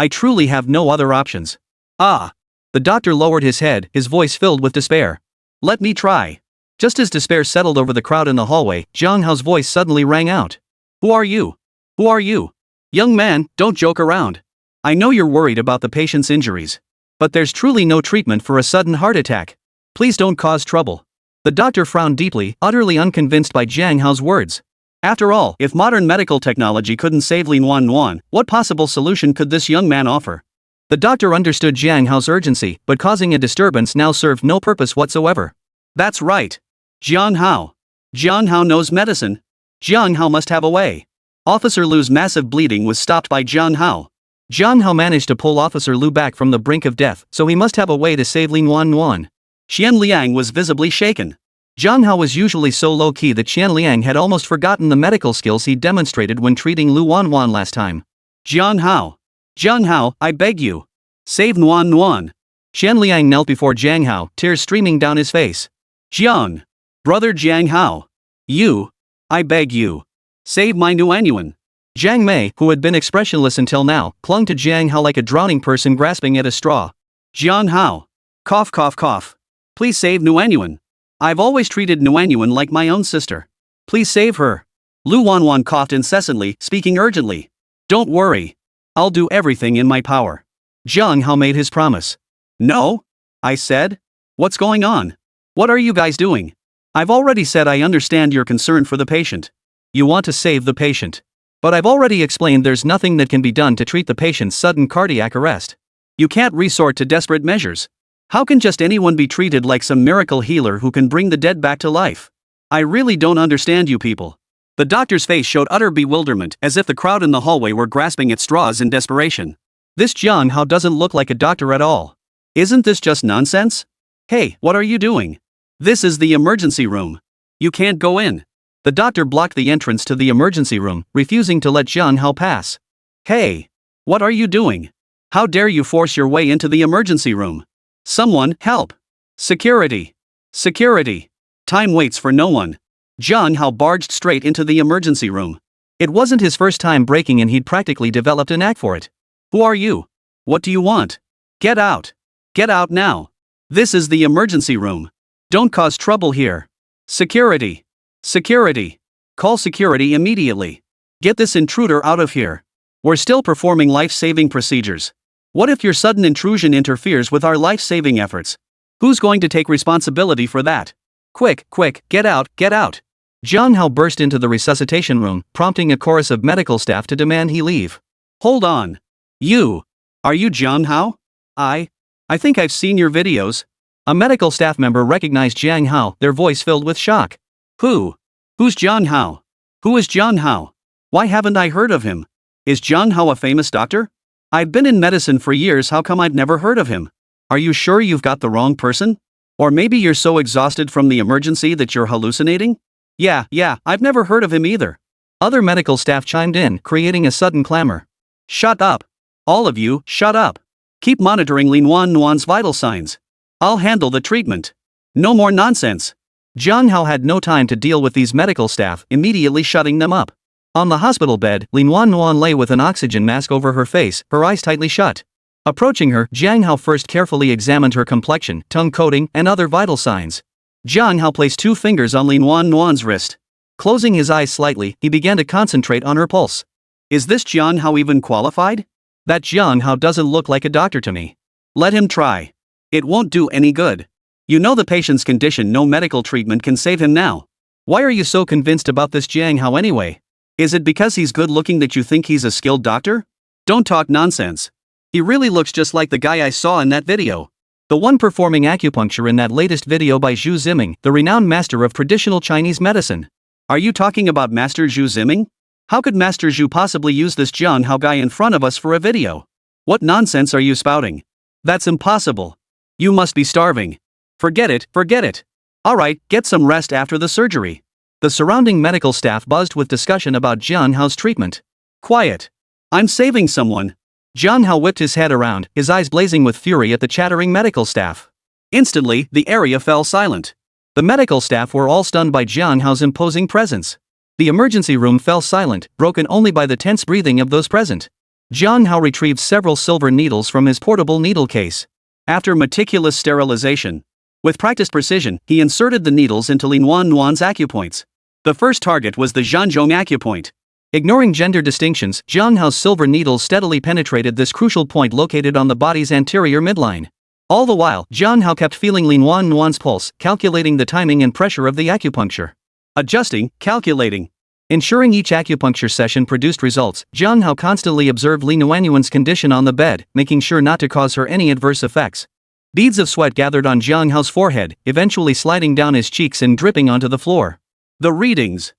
truly have no other options. Ah. The doctor lowered his head, his voice filled with despair. Let me try. Just as despair settled over the crowd in the hallway, Jiang Hao's voice suddenly rang out. Who are you? Who are you? Young man, don't joke around. I know you're worried about the patient's injuries. But there's truly no treatment for a sudden heart attack. Please don't cause trouble. The doctor frowned deeply, utterly unconvinced by Jiang Hao's words. After all, if modern medical technology couldn't save Lin Wan Nuan, what possible solution could this young man offer? The doctor understood Jiang Hao's urgency, but causing a disturbance now served no purpose whatsoever. That's right. Jiang Hao. Jiang Hao knows medicine. Jiang Hao must have a way. Officer Lu's massive bleeding was stopped by Jiang Hao. Jiang Hao managed to pull Officer Lu back from the brink of death, so he must have a way to save Lin Wan Nuan. Xian Liang was visibly shaken. Jiang Hao was usually so low-key that Xian Liang had almost forgotten the medical skills he demonstrated when treating Lu Wanwan last time. Jiang Hao. Jiang Hao, I beg you. Save Nuan Nuan. Xian Liang knelt before Jiang Hao, tears streaming down his face. Jiang. Brother Jiang Hao. You. I beg you. Save my Nuanyuan. Jiang Mei, who had been expressionless until now, clung to Jiang Hao like a drowning person grasping at a straw. Jiang Hao. Cough cough cough. Please save Nuanyuan. I've always treated Nuanyuan like my own sister. Please save her. Lu Wanwan coughed incessantly, speaking urgently. Don't worry. I'll do everything in my power. Jiang Hao made his promise. No? I said? What's going on? What are you guys doing? I've already said I understand your concern for the patient. You want to save the patient. But I've already explained there's nothing that can be done to treat the patient's sudden cardiac arrest. You can't resort to desperate measures. How can just anyone be treated like some miracle healer who can bring the dead back to life? I really don't understand you people. The doctor's face showed utter bewilderment, as if the crowd in the hallway were grasping at straws in desperation. This Jiang Hao doesn't look like a doctor at all. Isn't this just nonsense? Hey, what are you doing? This is the emergency room. You can't go in. The doctor blocked the entrance to the emergency room, refusing to let Jiang Hao pass. Hey! What are you doing? How dare you force your way into the emergency room? Someone, help! Security! Security! Time waits for no one. Jiang Hao barged straight into the emergency room. It wasn't his first time breaking in, he'd practically developed a knack for it. Who are you? What do you want? Get out! Get out now! This is the emergency room. Don't cause trouble here. Security! Security! Call security immediately. Get this intruder out of here. We're still performing life-saving procedures. What if your sudden intrusion interferes with our life-saving efforts? Who's going to take responsibility for that? Quick, quick, get out, get out! Jiang Hao burst into the resuscitation room, prompting a chorus of medical staff to demand he leave. Hold on. You! Are you Jiang Hao? I think I've seen your videos. A medical staff member recognized Jiang Hao, their voice filled with shock. Who? Who's Jiang Hao? Who is Jiang Hao? Why haven't I heard of him? Is Jiang Hao a famous doctor? I've been in medicine for years, how come I've never heard of him? Are you sure you've got the wrong person? Or maybe you're so exhausted from the emergency that you're hallucinating? Yeah, I've never heard of him either. Other medical staff chimed in, creating a sudden clamor. Shut up. All of you, shut up. Keep monitoring Lin Nuan's vital signs. I'll handle the treatment. No more nonsense. Jiang Hao had no time to deal with these medical staff, immediately shutting them up. On the hospital bed, Lin Nuan lay with an oxygen mask over her face, her eyes tightly shut. Approaching her, Jiang Hao first carefully examined her complexion, tongue coating, and other vital signs. Jiang Hao placed 2 fingers on Lin Nuan's wrist. Closing his eyes slightly, he began to concentrate on her pulse. Is this Jiang Hao even qualified? That Jiang Hao doesn't look like a doctor to me. Let him try. It won't do any good. You know the patient's condition, no medical treatment can save him now. Why are you so convinced about this Jiang Hao anyway? Is it because he's good looking that you think he's a skilled doctor? Don't talk nonsense. He really looks just like the guy I saw in that video. The one performing acupuncture in that latest video by Zhu Ziming, the renowned master of traditional Chinese medicine. Are you talking about Master Zhu Ziming? How could Master Zhu possibly use this Jiang Hao guy in front of us for a video? What nonsense are you spouting? That's impossible. You must be starving. Forget it, forget it. Alright, get some rest after the surgery. The surrounding medical staff buzzed with discussion about Jiang Hao's treatment. Quiet. I'm saving someone. Jiang Hao whipped his head around, his eyes blazing with fury at the chattering medical staff. Instantly, the area fell silent. The medical staff were all stunned by Jiang Hao's imposing presence. The emergency room fell silent, broken only by the tense breathing of those present. Jiang Hao retrieved several silver needles from his portable needle case. After meticulous sterilization, with practiced precision, he inserted the needles into Lin Nuan's acupoints. The first target was the Zhanzhong acupoint. Ignoring gender distinctions, Jiang Hao's silver needles steadily penetrated this crucial point located on the body's anterior midline. All the while, Jiang Hao kept feeling Lin Nuan's pulse, calculating the timing and pressure of the acupuncture. Adjusting, calculating. Ensuring each acupuncture session produced results, Jiang Hao constantly observed Lin Nuan's condition on the bed, making sure not to cause her any adverse effects. Beads of sweat gathered on Jiang Hao's forehead, eventually sliding down his cheeks and dripping onto the floor. The readings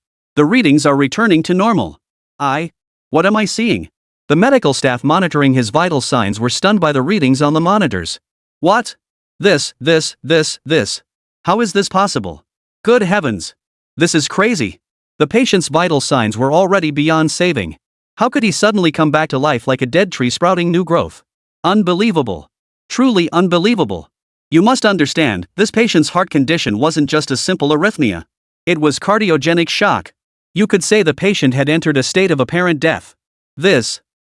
are returning to normal. What am I seeing? The medical staff monitoring his vital signs were stunned by the readings on the monitors. What? This. How is this possible? Good heavens. This is crazy. The patient's vital signs were already beyond saving. How could he suddenly come back to life like a dead tree sprouting new growth? Unbelievable. Truly unbelievable. You must understand, this patient's heart condition wasn't just a simple arrhythmia. It was cardiogenic shock. You could say the patient had entered a state of apparent death.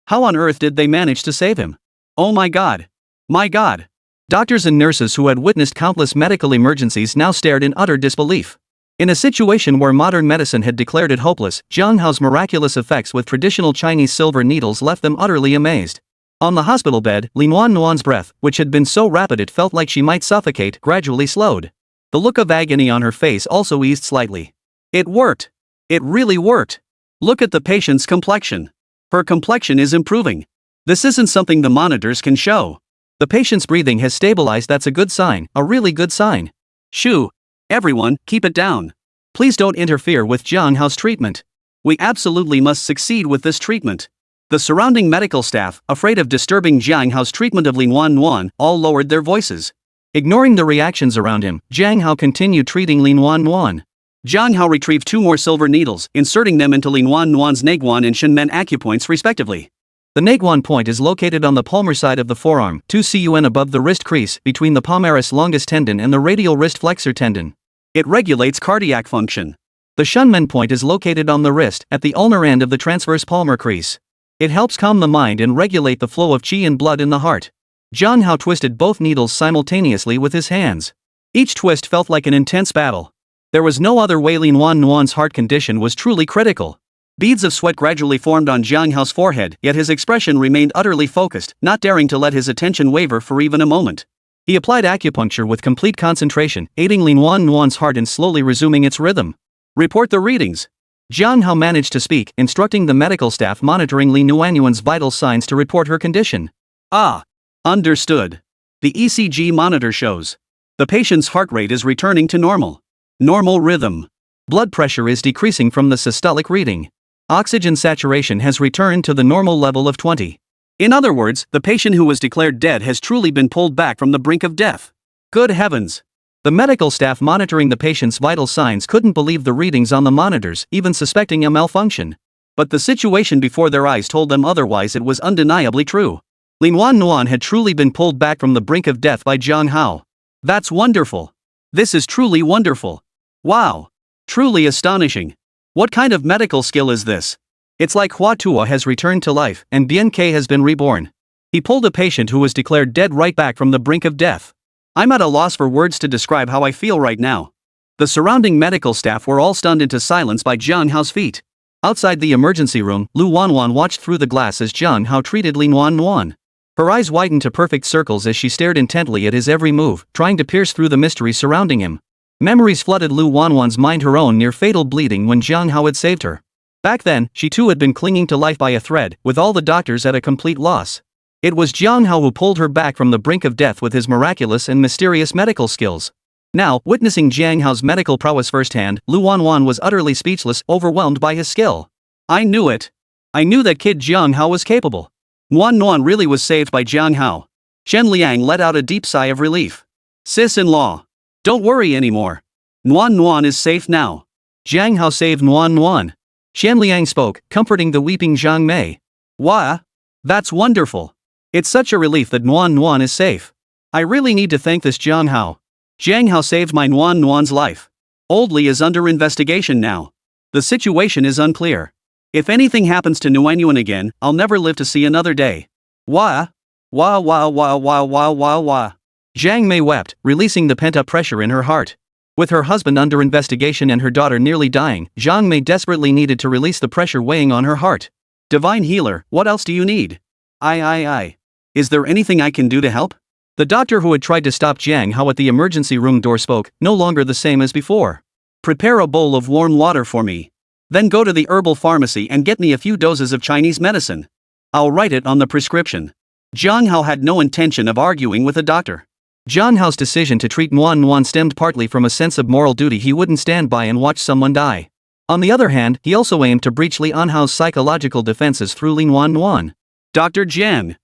How on earth did they manage to save him? Oh my God. My God. Doctors and nurses who had witnessed countless medical emergencies now stared in utter disbelief. In a situation where modern medicine had declared it hopeless, Jiang Hao's miraculous effects with traditional Chinese silver needles left them utterly amazed. On the hospital bed, Lin Nuan's breath, which had been so rapid it felt like she might suffocate, gradually slowed. The look of agony on her face also eased slightly. It worked. It really worked. Look at the patient's complexion. Her complexion is improving. This isn't something the monitors can show. The patient's breathing has stabilized. That's a good sign, a really good sign. Shoo! Everyone, keep it down. Please don't interfere with Jiang Hao's treatment. We absolutely must succeed with this treatment. The surrounding medical staff, afraid of disturbing Jiang Hao's treatment of Lin Nuan, all lowered their voices. Ignoring the reactions around him, Jiang Hao continued treating Lin Nuan. Jiang Hao retrieved 2 more silver needles, inserting them into Lin Nuan's naguan and shenmen acupoints respectively. The naguan point is located on the palmar side of the forearm, 2 cun above the wrist crease, between the palmaris longus tendon and the radial wrist flexor tendon. It regulates cardiac function. The shenmen point is located on the wrist, at the ulnar end of the transverse palmar crease. It helps calm the mind and regulate the flow of qi and blood in the heart. Jiang Hao twisted both needles simultaneously with his hands. Each twist felt like an intense battle. There was no other way. Lin Nuan's heart condition was truly critical. Beads of sweat gradually formed on Jiang Hao's forehead, yet his expression remained utterly focused, not daring to let his attention waver for even a moment. He applied acupuncture with complete concentration, aiding Lin Nuan's heart in slowly resuming its rhythm. Report the readings. Jiang Hao managed to speak, instructing the medical staff monitoring Lin Nuan's vital signs to report her condition. Ah! Understood. The ECG monitor shows. The patient's heart rate is returning to normal. Normal rhythm. Blood pressure is decreasing from the systolic reading. Oxygen saturation has returned to the normal level of 20. In other words, the patient who was declared dead has truly been pulled back from the brink of death. Good heavens! The medical staff monitoring the patient's vital signs couldn't believe the readings on the monitors, even suspecting a malfunction. But the situation before their eyes told them otherwise. It was undeniably true. Lin Nuan had truly been pulled back from the brink of death by Jiang Hao. That's wonderful. This is truly wonderful. Wow. Truly astonishing. What kind of medical skill is this? It's like Hua Tuo has returned to life, and Bian Ke has been reborn. He pulled a patient who was declared dead right back from the brink of death. I'm at a loss for words to describe how I feel right now. The surrounding medical staff were all stunned into silence by Jiang Hao's feat. Outside the emergency room, Lu Wanwan watched through the glass as Jiang Hao treated Lin Nuan. Her eyes widened to perfect circles as she stared intently at his every move, trying to pierce through the mystery surrounding him. Memories flooded Lu Wanwan's mind, her own near-fatal bleeding when Jiang Hao had saved her. Back then, she too had been clinging to life by a thread, with all the doctors at a complete loss. It was Jiang Hao who pulled her back from the brink of death with his miraculous and mysterious medical skills. Now, witnessing Jiang Hao's medical prowess firsthand, Lu Wanwan was utterly speechless, overwhelmed by his skill. I knew it. I knew that kid Jiang Hao was capable. Nuan really was saved by Jiang Hao. Shen Liang let out a deep sigh of relief. Sis-in-law. Don't worry anymore. Nuan is safe now. Jiang Hao saved Nuan. Shen Liang spoke, comforting the weeping Zhang Mei. Wah! That's wonderful. It's such a relief that Nuan is safe. I really need to thank this Jiang Hao. Jiang Hao saved my Nuan's life. Old Li is under investigation now. The situation is unclear. If anything happens to Nuan again, I'll never live to see another day. Wah! Wah wah wah wah wah wah wah. Zhang Mei wept, releasing the pent-up pressure in her heart. With her husband under investigation and her daughter nearly dying, Zhang Mei desperately needed to release the pressure weighing on her heart. Divine healer, what else do you need? I. Is there anything I can do to help? The doctor who had tried to stop Jiang Hao at the emergency room door spoke, no longer the same as before. Prepare a bowl of warm water for me. Then go to the herbal pharmacy and get me a few doses of Chinese medicine. I'll write it on the prescription. Jiang Hao had no intention of arguing with the doctor. Jiang Hao's decision to treat Nuan stemmed partly from a sense of moral duty. He wouldn't stand by and watch someone die. On the other hand, he also aimed to breach Li Anhao's psychological defenses through Lin Nuan. Dr. Jiang.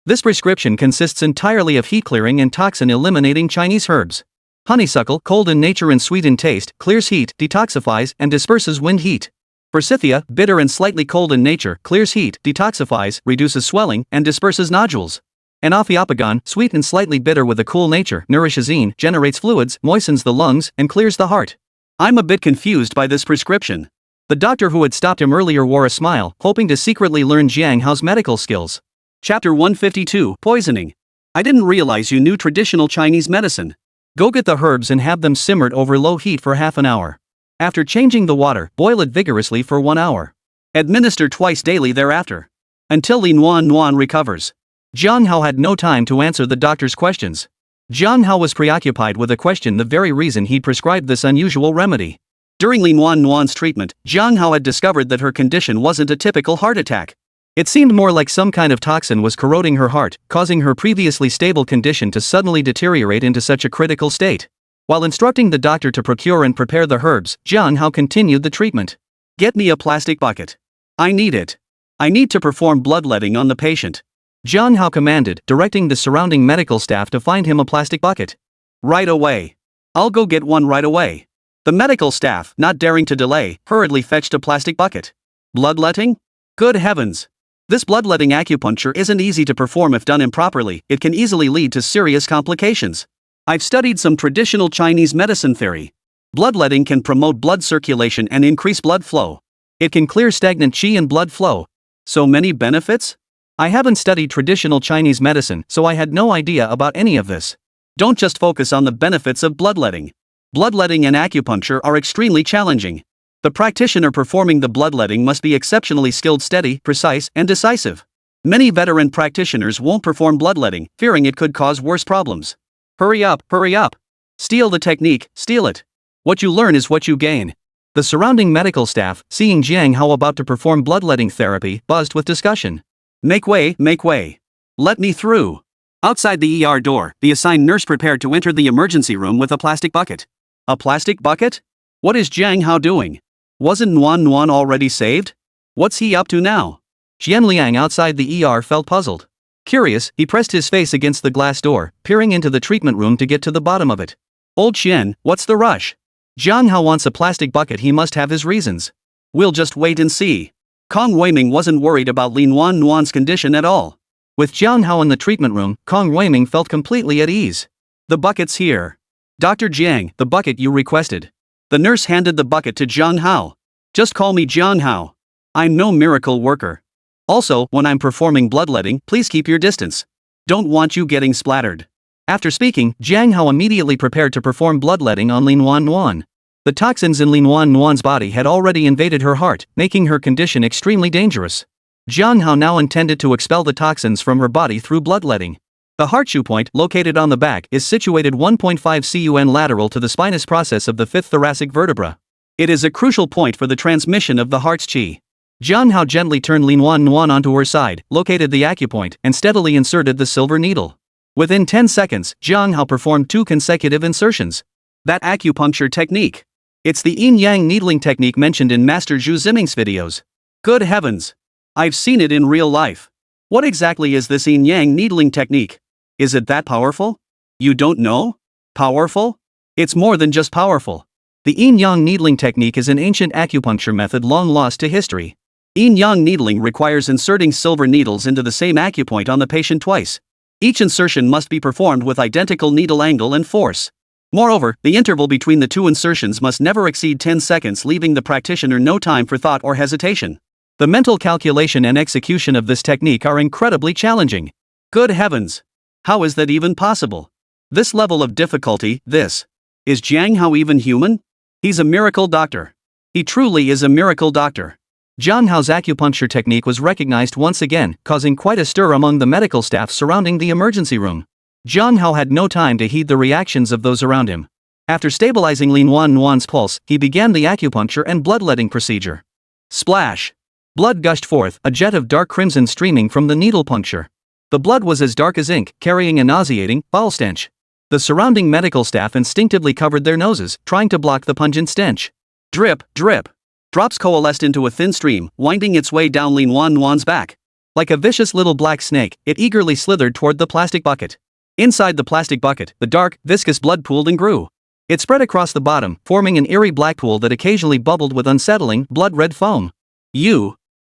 This prescription consists entirely of heat-clearing and toxin-eliminating Chinese herbs. Honeysuckle, cold in nature and sweet in taste, clears heat, detoxifies, and disperses wind heat. Forsythia, bitter and slightly cold in nature, clears heat, detoxifies, reduces swelling, and disperses nodules. And Ophiophagon, sweet and slightly bitter with a cool nature, nourishes yin, generates fluids, moistens the lungs, and clears the heart. I'm a bit confused by this prescription. The doctor who had stopped him earlier wore a smile, hoping to secretly learn Jiang Hao's medical skills. Chapter 152, Poisoning. I didn't realize you knew traditional Chinese medicine. Go get the herbs and have them simmered over low heat for half an hour. After changing the water, boil it vigorously for 1 hour. Administer twice daily thereafter. Until Lin Wan recovers. Jiang Hao had no time to answer the doctor's questions. Jiang Hao was preoccupied with a question, the very reason he prescribed this unusual remedy. During Lin Wan's treatment, Jiang Hao had discovered that her condition wasn't a typical heart attack. It seemed more like some kind of toxin was corroding her heart, causing her previously stable condition to suddenly deteriorate into such a critical state. While instructing the doctor to procure and prepare the herbs, Jiang Hao continued the treatment. "Get me a plastic bucket. I need it. I need to perform bloodletting on the patient," Jiang Hao commanded, directing the surrounding medical staff to find him a plastic bucket. "Right away. I'll go get one right away." The medical staff, not daring to delay, hurriedly fetched a plastic bucket. Bloodletting? Good heavens! This bloodletting acupuncture isn't easy to perform if done improperly. It can easily lead to serious complications. I've studied some traditional Chinese medicine theory. Bloodletting can promote blood circulation and increase blood flow. It can clear stagnant qi and blood flow. So many benefits? I haven't studied traditional Chinese medicine, so I had no idea about any of this. Don't just focus on the benefits of bloodletting. Bloodletting and acupuncture are extremely challenging. The practitioner performing the bloodletting must be exceptionally skilled, steady, precise, and decisive. Many veteran practitioners won't perform bloodletting, fearing it could cause worse problems. Hurry up, hurry up. Steal the technique, steal it. What you learn is what you gain. The surrounding medical staff, seeing Jiang Hao about to perform bloodletting therapy, buzzed with discussion. Make way, make way. Let me through. Outside the ER door, the assigned nurse prepared to enter the emergency room with a plastic bucket. A plastic bucket? What is Jiang Hao doing? Wasn't Nuan already saved? What's he up to now? Xian Liang outside the ER felt puzzled. Curious, he pressed his face against the glass door, peering into the treatment room to get to the bottom of it. Old Xian, what's the rush? Jiang Hao wants a plastic bucket, he must have his reasons. We'll just wait and see. Kong Weiming wasn't worried about Lin Wan's condition at all. With Jiang Hao in the treatment room, Kong Weiming felt completely at ease. The bucket's here. Dr. Jiang, the bucket you requested. The nurse handed the bucket to Jiang Hao. Just call me Jiang Hao. I'm no miracle worker. Also, when I'm performing bloodletting, please keep your distance. Don't want you getting splattered. After speaking, Jiang Hao immediately prepared to perform bloodletting on Lin Wan. The toxins in Lin Wan's body had already invaded her heart, making her condition extremely dangerous. Jiang Hao now intended to expel the toxins from her body through bloodletting. The heart choke point, located on the back, is situated 1.5 cun lateral to the spinous process of the fifth thoracic vertebra. It is a crucial point for the transmission of the heart's qi. Jiang Hao gently turned Lin Wan onto her side, located the acupoint, and steadily inserted the silver needle. Within 10 seconds, Jiang Hao performed 2 consecutive insertions. That acupuncture technique. It's the yin-yang needling technique mentioned in Master Zhu Ziming's videos. Good heavens! I've seen it in real life. What exactly is this yin-yang needling technique? Is it that powerful? You don't know? Powerful? It's more than just powerful. The yin-yang needling technique is an ancient acupuncture method long lost to history. Yin-yang needling requires inserting silver needles into the same acupoint on the patient twice. Each insertion must be performed with identical needle angle and force. Moreover, the interval between the 2 insertions must never exceed 10 seconds, leaving the practitioner no time for thought or hesitation. The mental calculation and execution of this technique are incredibly challenging. Good heavens! How is that even possible? This level of difficulty, this. Is Jiang Hao even human? He's a miracle doctor. He truly is a miracle doctor. Jiang Hao's acupuncture technique was recognized once again, causing quite a stir among the medical staff surrounding the emergency room. Jiang Hao had no time to heed the reactions of those around him. After stabilizing Lin Wan's pulse, he began the acupuncture and bloodletting procedure. Splash! Blood gushed forth, a jet of dark crimson streaming from the needle puncture. The blood was as dark as ink, carrying a nauseating, foul stench. The surrounding medical staff instinctively covered their noses, trying to block the pungent stench. Drip, drip. Drops coalesced into a thin stream, winding its way down Lin Wan's back. Like a vicious little black snake, it eagerly slithered toward the plastic bucket. Inside the plastic bucket, the dark, viscous blood pooled and grew. It spread across the bottom, forming an eerie black pool that occasionally bubbled with unsettling, blood-red foam.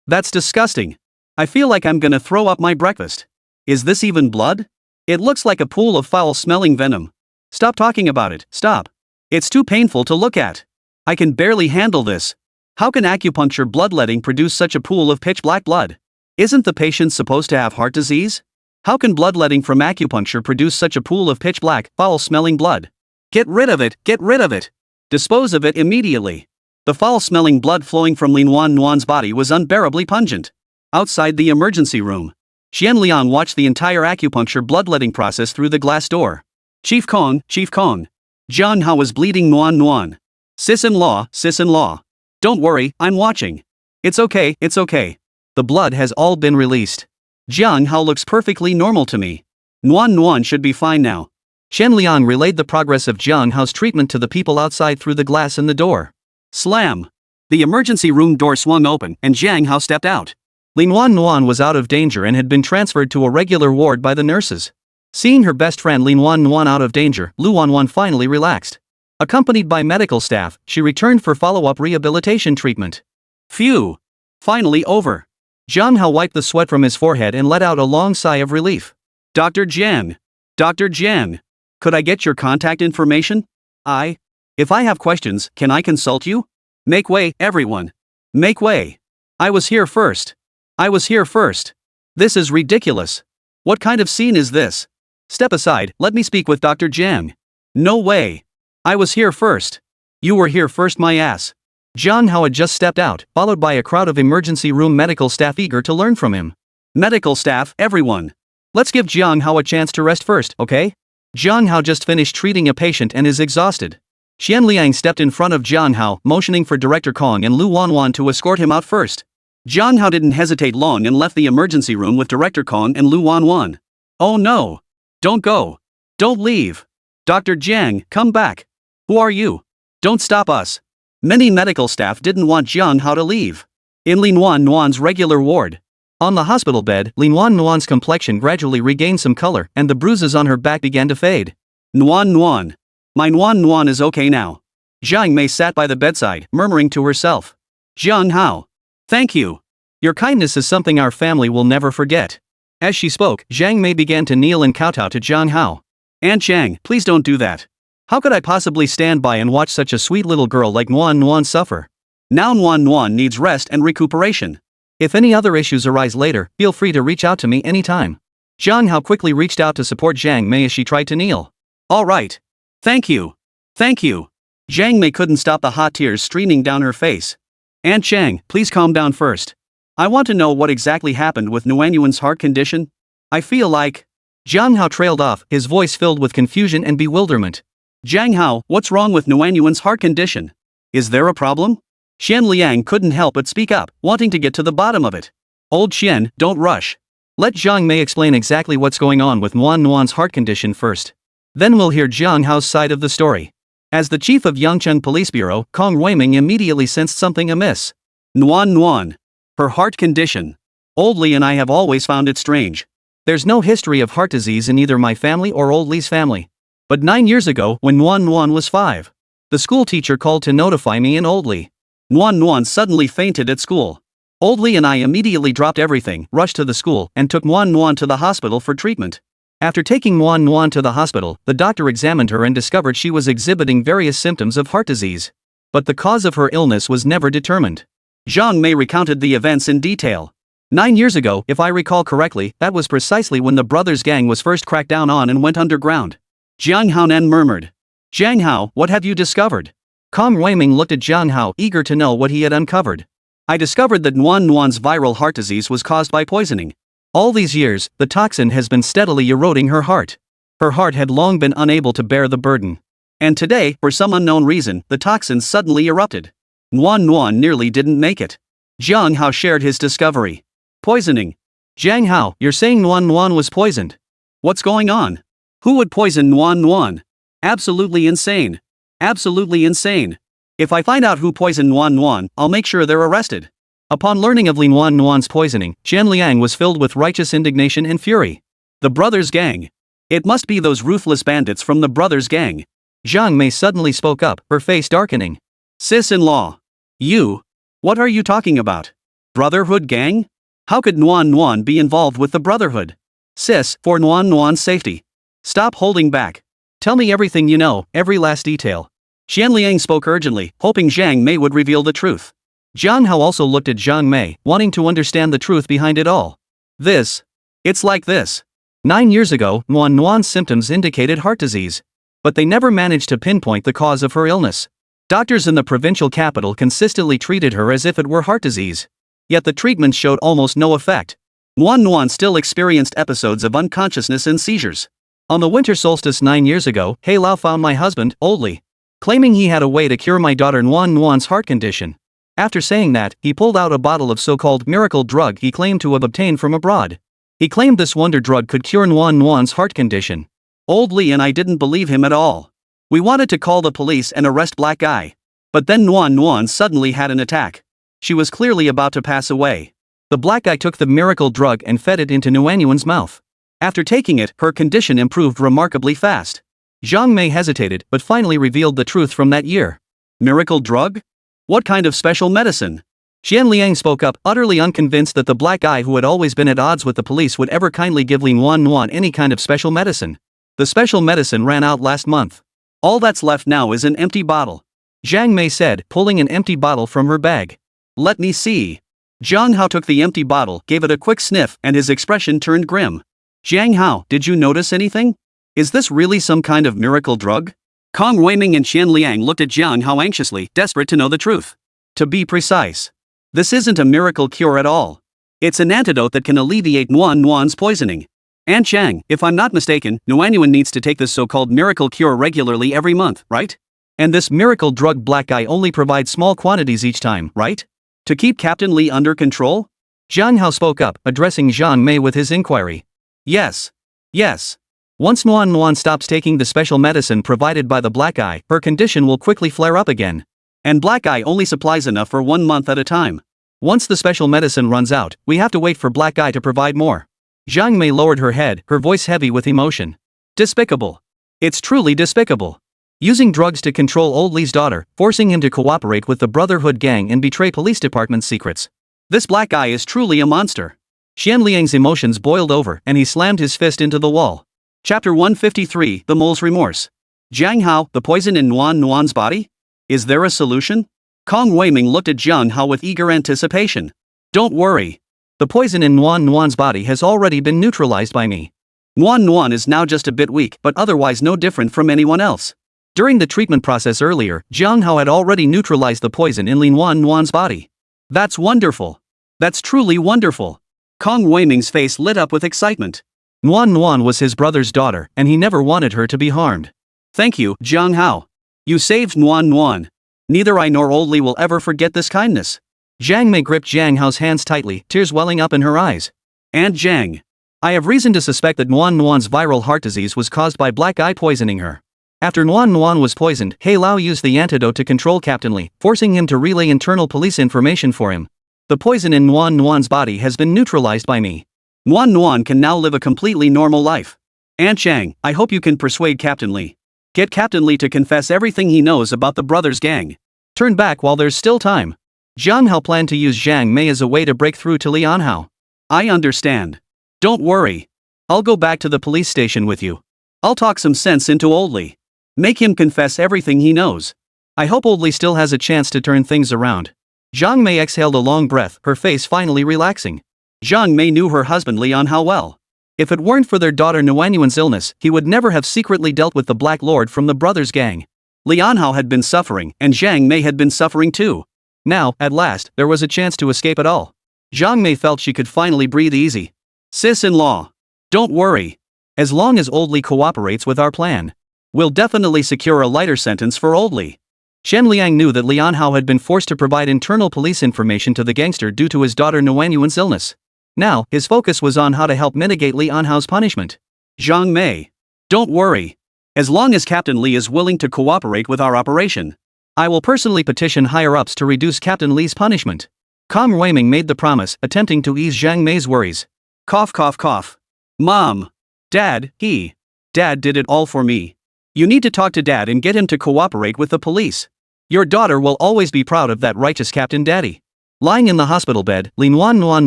That's disgusting. I feel like I'm gonna throw up my breakfast. Is this even blood? It looks like a pool of foul-smelling venom. Stop talking about it, stop. It's too painful to look at. I can barely handle this. How can acupuncture bloodletting produce such a pool of pitch-black blood? Isn't the patient supposed to have heart disease? How can bloodletting from acupuncture produce such a pool of pitch-black, foul-smelling blood? Get rid of it, get rid of it. Dispose of it immediately. The foul-smelling blood flowing from Lin Wan's body was unbearably pungent. Outside the emergency room, Xian Liang watched the entire acupuncture bloodletting process through the glass door. Chief Kong, Chief Kong. Jiang Hao was bleeding nuan nuan. Sis-in-law, sis-in-law. Don't worry, I'm watching. It's okay, it's okay. The blood has all been released. Jiang Hao looks perfectly normal to me. Nuan nuan should be fine now. Xian Liang relayed the progress of Jiang Hao's treatment to the people outside through the glass in the door. Slam! The emergency room door swung open and Jiang Hao stepped out. Lin Wan Nuan was out of danger and had been transferred to a regular ward by the nurses. Seeing her best friend Lin Wan Nuan out of danger, Lu Wan Wan finally relaxed. Accompanied by medical staff, she returned for follow-up rehabilitation treatment. Phew! Finally over. Jiang Hao wiped the sweat from his forehead and let out a long sigh of relief. Dr. Jiang. Dr. Jiang. Could I get your contact information? If I have questions, can I consult you? Make way, everyone. Make way. I was here first. I was here first. This is ridiculous. What kind of scene is this? Step aside, let me speak with Dr. Jiang. No way. I was here first. You were here first, my ass. Jiang Hao had just stepped out, followed by a crowd of emergency room medical staff eager to learn from him. Medical staff, everyone. Let's give Jiang Hao a chance to rest first, okay? Jiang Hao just finished treating a patient and is exhausted. Xian Liang stepped in front of Jiang Hao, motioning for Director Kong and Lu Wanwan to escort him out first. Jiang Hao didn't hesitate long and left the emergency room with Director Kong and Lu Wanwan. Oh no! Don't go! Don't leave! Dr. Jiang, come back! Who are you? Don't stop us! Many medical staff didn't want Jiang Hao to leave. In Lin Wan Nuan's regular ward. On the hospital bed, Lin Wan Nuan's complexion gradually regained some color and the bruises on her back began to fade. Nuan Nuan. My Nuan Nuan is okay now. Jiang Mei sat by the bedside, murmuring to herself. Jiang Hao. Thank you. Your kindness is something our family will never forget. As she spoke, Jiang Mei began to kneel and kowtow to Jiang Hao. Aunt Jiang, please don't do that. How could I possibly stand by and watch such a sweet little girl like Nuan Nuan suffer? Now Nuan Nuan needs rest and recuperation. If any other issues arise later, feel free to reach out to me anytime. Jiang Hao quickly reached out to support Jiang Mei as she tried to kneel. All right. Thank you. Thank you. Jiang Mei couldn't stop the hot tears streaming down her face. Aunt Jiang, please calm down first. I want to know what exactly happened with Nuanyuan's heart condition. I feel like... Jiang Hao trailed off, his voice filled with confusion and bewilderment. Jiang Hao, what's wrong with Nuanyuan's heart condition? Is there a problem? Xian Liang couldn't help but speak up, wanting to get to the bottom of it. Old Xian, don't rush. Let Jiang Mei explain exactly what's going on with Nuan Nuan's heart condition first. Then we'll hear Jiang Hao's side of the story. As the chief of Yangcheng Police Bureau, Kong Weiming immediately sensed something amiss. Nuan Nuan. Her heart condition. Old Li and I have always found it strange. There's no history of heart disease in either my family or Old Li's family. But 9 years ago, when Nuan Nuan was 5, the school teacher called to notify me and Old Li. Nuan Nuan suddenly fainted at school. Old Li and I immediately dropped everything, rushed to the school, and took Nuan Nuan to the hospital for treatment. After taking Nuan Nuan to the hospital, the doctor examined her and discovered she was exhibiting various symptoms of heart disease. But the cause of her illness was never determined. Jiang Mei recounted the events in detail. 9 years ago, if I recall correctly, that was precisely when the brothers' gang was first cracked down on and went underground. Jiang Haonan murmured. Jiang Hao, what have you discovered? Kong Weiming looked at Jiang Hao, eager to know what he had uncovered. I discovered that Nuan Nuan's viral heart disease was caused by poisoning. All these years, the toxin has been steadily eroding her heart. Her heart had long been unable to bear the burden. And today, for some unknown reason, the toxin suddenly erupted. Nuan Nuan nearly didn't make it. Jiang Hao shared his discovery. Poisoning. Jiang Hao, you're saying Nuan Nuan was poisoned? What's going on? Who would poison Nuan Nuan? Absolutely insane. Absolutely insane. If I find out who poisoned Nuan Nuan, I'll make sure they're arrested. Upon learning of Lin Wan Nuan's poisoning, Xian Liang was filled with righteous indignation and fury. The brothers' gang. It must be those ruthless bandits from the brothers' gang. Jiang Mei suddenly spoke up, her face darkening. Sis-in-law. You? What are you talking about? Brotherhood gang? How could Nuan Nuan be involved with the Brotherhood? Sis, for Nuan Nuan's safety. Stop holding back. Tell me everything you know, every last detail. Xian Liang spoke urgently, hoping Jiang Mei would reveal the truth. Jiang Hao also looked at Jiang Mei, wanting to understand the truth behind it all. It's like this. 9 years ago, Nuan Nuan's symptoms indicated heart disease. But they never managed to pinpoint the cause of her illness. Doctors in the provincial capital consistently treated her as if it were heart disease. Yet the treatment showed almost no effect. Nuan still experienced episodes of unconsciousness and seizures. On the winter solstice 9 years ago, He Lao found my husband, Oldly, claiming he had a way to cure my daughter Nuan's heart condition. After saying that, he pulled out a bottle of so-called miracle drug he claimed to have obtained from abroad. He claimed this wonder drug could cure Nuan's heart condition. Oldly and I didn't believe him at all. We wanted to call the police and arrest Black Guy. But then Nuan suddenly had an attack. She was clearly about to pass away. The Black Guy took the miracle drug and fed it into Nuan's mouth. After taking it, her condition improved remarkably fast. Jiang Mei hesitated but finally revealed the truth from that year. Miracle drug? What kind of special medicine? Xian Liang spoke up, utterly unconvinced that the Black Guy who had always been at odds with the police would ever kindly give Nuan any kind of special medicine. The special medicine ran out last month. All that's left now is an empty bottle. Jiang Mei said, pulling an empty bottle from her bag. Let me see. Jiang Hao took the empty bottle, gave it a quick sniff, and his expression turned grim. Jiang Hao, did you notice anything? Is this really some kind of miracle drug? Kong Weiming and Xian Liang looked at Jiang Hao anxiously, desperate to know the truth. To be precise, this isn't a miracle cure at all. It's an antidote that can alleviate Nuan's poisoning. And Chang, if I'm not mistaken, Nuan needs to take this so-called miracle cure regularly every month, right? And this miracle drug Black Guy only provides small quantities each time, right? To keep Captain Li under control? Jiang Hao spoke up, addressing Jiang Mei with his inquiry. Yes. Yes. Once Nuan stops taking the special medicine provided by the Black Guy, her condition will quickly flare up again. And Black Guy only supplies enough for 1 month at a time. Once the special medicine runs out, we have to wait for Black Guy to provide more. Jiang Mei lowered her head, her voice heavy with emotion. Despicable. It's truly despicable. Using drugs to control Old Li's daughter, forcing him to cooperate with the Brotherhood gang and betray police department secrets. This Black Guy is truly a monster. Xian Liang's emotions boiled over and he slammed his fist into the wall. Chapter 153, The Mole's Remorse. Jiang Hao, the poison in Nuan's body? Is there a solution? Kong Weiming looked at Jiang Hao with eager anticipation. Don't worry. The poison in Nuan's body has already been neutralized by me. Nuan is now just a bit weak but otherwise no different from anyone else. During the treatment process earlier, Jiang Hao had already neutralized the poison in Nuan's body. That's wonderful. That's truly wonderful. Kong Weiming's face lit up with excitement. Nuan was his brother's daughter, and he never wanted her to be harmed. Thank you, Jiang Hao. You saved Nuan. Neither I nor Old Li will ever forget this kindness. Jiang Mei gripped Jiang Hao's hands tightly, tears welling up in her eyes. And Jiang, I have reason to suspect that Nuan's viral heart disease was caused by Black Eye poisoning her. After Nuan was poisoned, He Lao used the antidote to control Captain Li, forcing him to relay internal police information for him. The poison in Nuan's body has been neutralized by me. Nuan can now live a completely normal life. And Chang, I hope you can persuade Captain Li. Get Captain Li to confess everything he knows about the brothers' gang. Turn back while there's still time. Jiang Hao planned to use Jiang Mei as a way to break through to Lian Hao. I understand. Don't worry. I'll go back to the police station with you. I'll talk some sense into Old Li. Make him confess everything he knows. I hope Old Li still has a chance to turn things around. Jiang Mei exhaled a long breath, her face finally relaxing. Jiang Mei knew her husband Lian Hao well. If it weren't for their daughter Nuan's illness, he would never have secretly dealt with the Black Lord from the brothers' gang. Lian Hao had been suffering, and Jiang Mei had been suffering too. Now, at last, there was a chance to escape it all. Jiang Mei felt she could finally breathe easy. Sis-in-law. Don't worry. As long as Old Li cooperates with our plan, we'll definitely secure a lighter sentence for Old Li. Shen Liang knew that Lian Hao had been forced to provide internal police information to the gangster due to his daughter Nuan's illness. Now, his focus was on how to help mitigate Lian Hao's punishment. Jiang Mei. Don't worry. As long as Captain Li is willing to cooperate with our operation, I will personally petition higher-ups to reduce Captain Li's punishment. Kong Weiming made the promise, attempting to ease Jiang Mei's worries. Cough cough cough. Mom. Dad did it all for me. You need to talk to Dad and get him to cooperate with the police. Your daughter will always be proud of that righteous Captain Daddy. Lying in the hospital bed, Nuan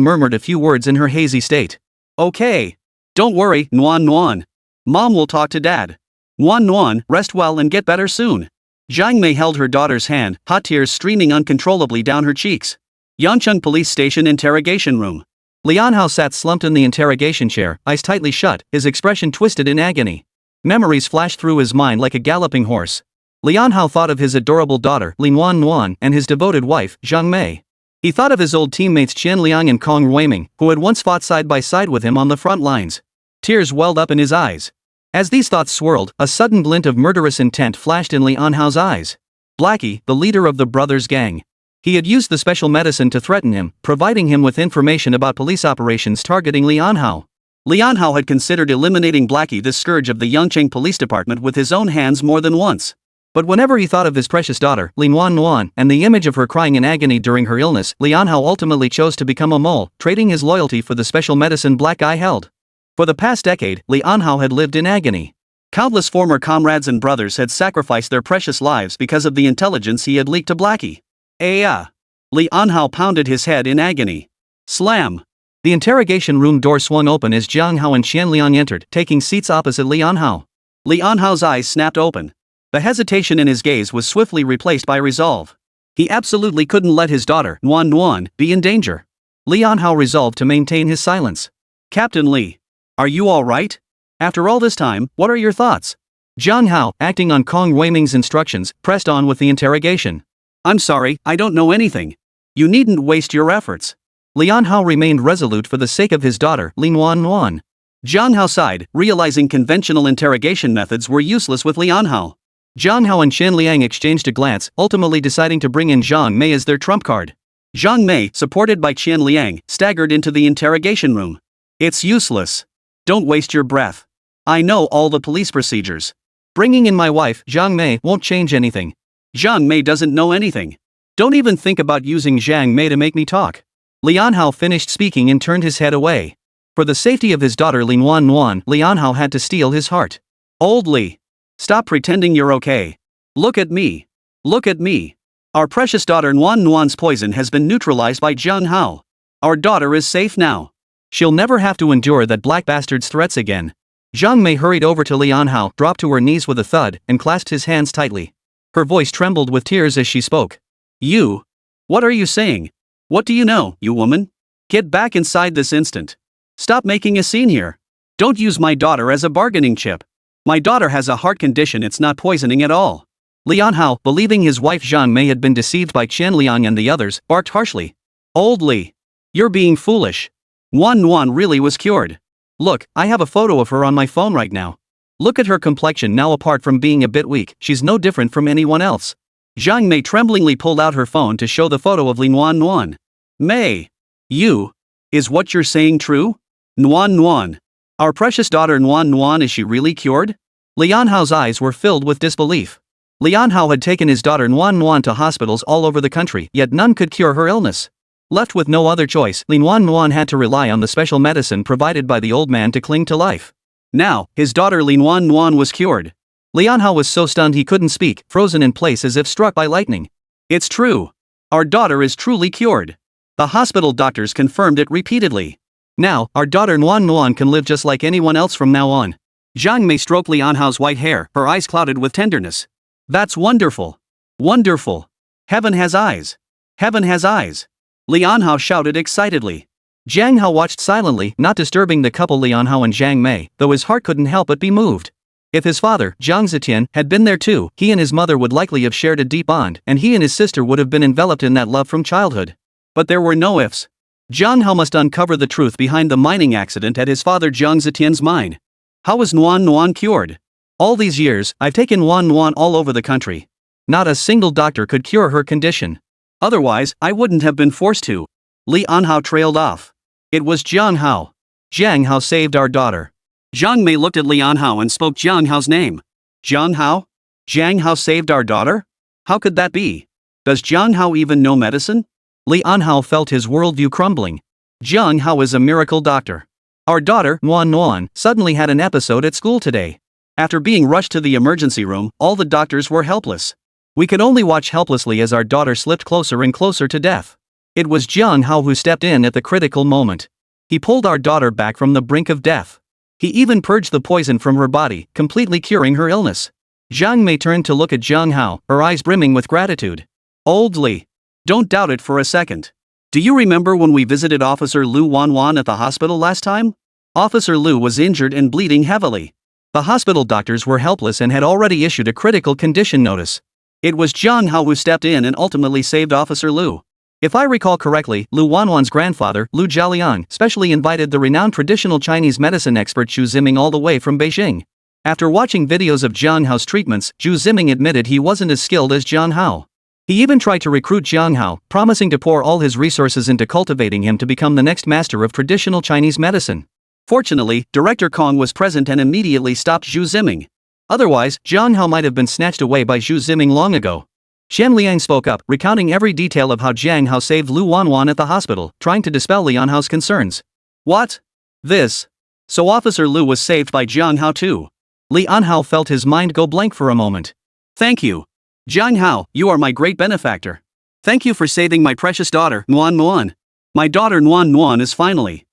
murmured a few words in her hazy state. Okay. Don't worry, Nuan. Mom will talk to Dad. Nuan, rest well and get better soon. Jiang Mei held her daughter's hand, hot tears streaming uncontrollably down her cheeks. Yancheng Police Station Interrogation Room. Lian Hao sat slumped in the interrogation chair, eyes tightly shut, his expression twisted in agony. Memories flashed through his mind like a galloping horse. Lian Hao thought of his adorable daughter, Nuan, and his devoted wife, Jiang Mei. He thought of his old teammates Qian Liang and Kong Ruiming, who had once fought side by side with him on the front lines. Tears welled up in his eyes. As these thoughts swirled, a sudden glint of murderous intent flashed in Lian Hao's eyes. Blackie, the leader of the brothers' gang. He had used the special medicine to threaten him, providing him with information about police operations targeting Lian Hao. Lian Hao had considered eliminating Blackie, the scourge of the Yangcheng Police Department, with his own hands more than once. But whenever he thought of his precious daughter, Lin Nuan, and the image of her crying in agony during her illness, Lian Hao ultimately chose to become a mole, trading his loyalty for the special medicine Black Eye held. For the past decade, Lian Hao had lived in agony. Countless former comrades and brothers had sacrificed their precious lives because of the intelligence he had leaked to Blackie. Lian Hao pounded his head in agony. Slam! The interrogation room door swung open as Jiang Hao and Qian Liang entered, taking seats opposite Lian Hao. Lian Hao's eyes snapped open. The hesitation in his gaze was swiftly replaced by resolve. He absolutely couldn't let his daughter, Nuan, be in danger. Lian Hao resolved to maintain his silence. Captain Li, are you all right? After all this time, what are your thoughts? Jiang Hao, acting on Kong Ruiming's instructions, pressed on with the interrogation. I'm sorry, I don't know anything. You needn't waste your efforts. Lian Hao remained resolute for the sake of his daughter, Lin Nuan. Jiang Hao sighed, realizing conventional interrogation methods were useless with Lian Hao. Jiang Hao and Qian Liang exchanged a glance, ultimately deciding to bring in Zhang Mei as their trump card. Zhang Mei, supported by Qian Liang, staggered into the interrogation room. It's useless. Don't waste your breath. I know all the police procedures. Bringing in my wife, Zhang Mei, won't change anything. Zhang Mei doesn't know anything. Don't even think about using Zhang Mei to make me talk. Lian Hao finished speaking and turned his head away. For the safety of his daughter Lin Nuan, Lian Hao had to steel his heart. Old Li. Stop pretending you're okay. Look at me. Look at me. Our precious daughter Nuan's poison has been neutralized by Jiang Hao. Our daughter is safe now. She'll never have to endure that black bastard's threats again. Zhang Mei hurried over to Lian Hao, dropped to her knees with a thud, and clasped his hands tightly. Her voice trembled with tears as she spoke. You? What are you saying? What do you know, you woman? Get back inside this instant. Stop making a scene here. Don't use my daughter as a bargaining chip. My daughter has a heart condition, it's not poisoning at all. Lian Hao, believing his wife Zhang Mei had been deceived by Qian Liang and the others, barked harshly. Old Li. You're being foolish. Nuan really was cured. Look, I have a photo of her on my phone right now. Look at her complexion now. Apart from being a bit weak, she's no different from anyone else. Zhang Mei tremblingly pulled out her phone to show the photo of Nuan. Mei. You. Is what you're saying true? Nuan. Our precious daughter Nuan, is she really cured? Lian Hao's eyes were filled with disbelief. Lian Hao had taken his daughter Nuan to hospitals all over the country, yet none could cure her illness. Left with no other choice, Nuan had to rely on the special medicine provided by the old man to cling to life. Now, his daughter Nuan was cured. Lian Hao was so stunned he couldn't speak, frozen in place as if struck by lightning. It's true. Our daughter is truly cured. The hospital doctors confirmed it repeatedly. Now, our daughter Nuan can live just like anyone else from now on. Zhang Mei stroked Lian Hao's white hair, her eyes clouded with tenderness. That's wonderful. Wonderful. Heaven has eyes. Heaven has eyes. Lian Hao shouted excitedly. Jiang Hao watched silently, not disturbing the couple Lian Hao and Zhang Mei, though his heart couldn't help but be moved. If his father, Jiang Zetian, had been there too, he and his mother would likely have shared a deep bond, and he and his sister would have been enveloped in that love from childhood. But there were no ifs. Jiang Hao must uncover the truth behind the mining accident at his father Jiang Zetian's mine. How was Nuan cured? All these years, I've taken Nuan all over the country. Not a single doctor could cure her condition. Otherwise, I wouldn't have been forced to. Lian Hao trailed off. It was Jiang Hao. Jiang Hao saved our daughter. Zhang Mei looked at Lian Hao and spoke Jiang Hao's name. Jiang Hao? Jiang Hao saved our daughter? How could that be? Does Jiang Hao even know medicine? Lian Hao felt his worldview crumbling. Jiang Hao is a miracle doctor. Our daughter, Nuan, suddenly had an episode at school today. After being rushed to the emergency room, all the doctors were helpless. We could only watch helplessly as our daughter slipped closer and closer to death. It was Jiang Hao who stepped in at the critical moment. He pulled our daughter back from the brink of death. He even purged the poison from her body, completely curing her illness. Zhang Mei turned to look at Jiang Hao, her eyes brimming with gratitude. Old Li. Don't doubt it for a second. Do you remember when we visited Officer Lu Wanwan at the hospital last time? Officer Lu was injured and bleeding heavily. The hospital doctors were helpless and had already issued a critical condition notice. It was Jiang Hao who stepped in and ultimately saved Officer Lu. If I recall correctly, Lu Wanwan's grandfather, Lu Jialiang, specially invited the renowned traditional Chinese medicine expert Zhu Ziming all the way from Beijing. After watching videos of Jiang Hao's treatments, Zhu Ziming admitted he wasn't as skilled as Jiang Hao. He even tried to recruit Jiang Hao, promising to pour all his resources into cultivating him to become the next master of traditional Chinese medicine. Fortunately, Director Kong was present and immediately stopped Zhu Ziming. Otherwise, Jiang Hao might have been snatched away by Zhu Ziming long ago. Xian Liang spoke up, recounting every detail of how Jiang Hao saved Lu Wanwan at the hospital, trying to dispel Lian Hao's concerns. What? This? So Officer Lu was saved by Jiang Hao too? Lian Hao felt his mind go blank for a moment. Thank you. Jiang Hao, you are my great benefactor. Thank you for saving my precious daughter, Nuan Nuan. My daughter Nuan Nuan is finally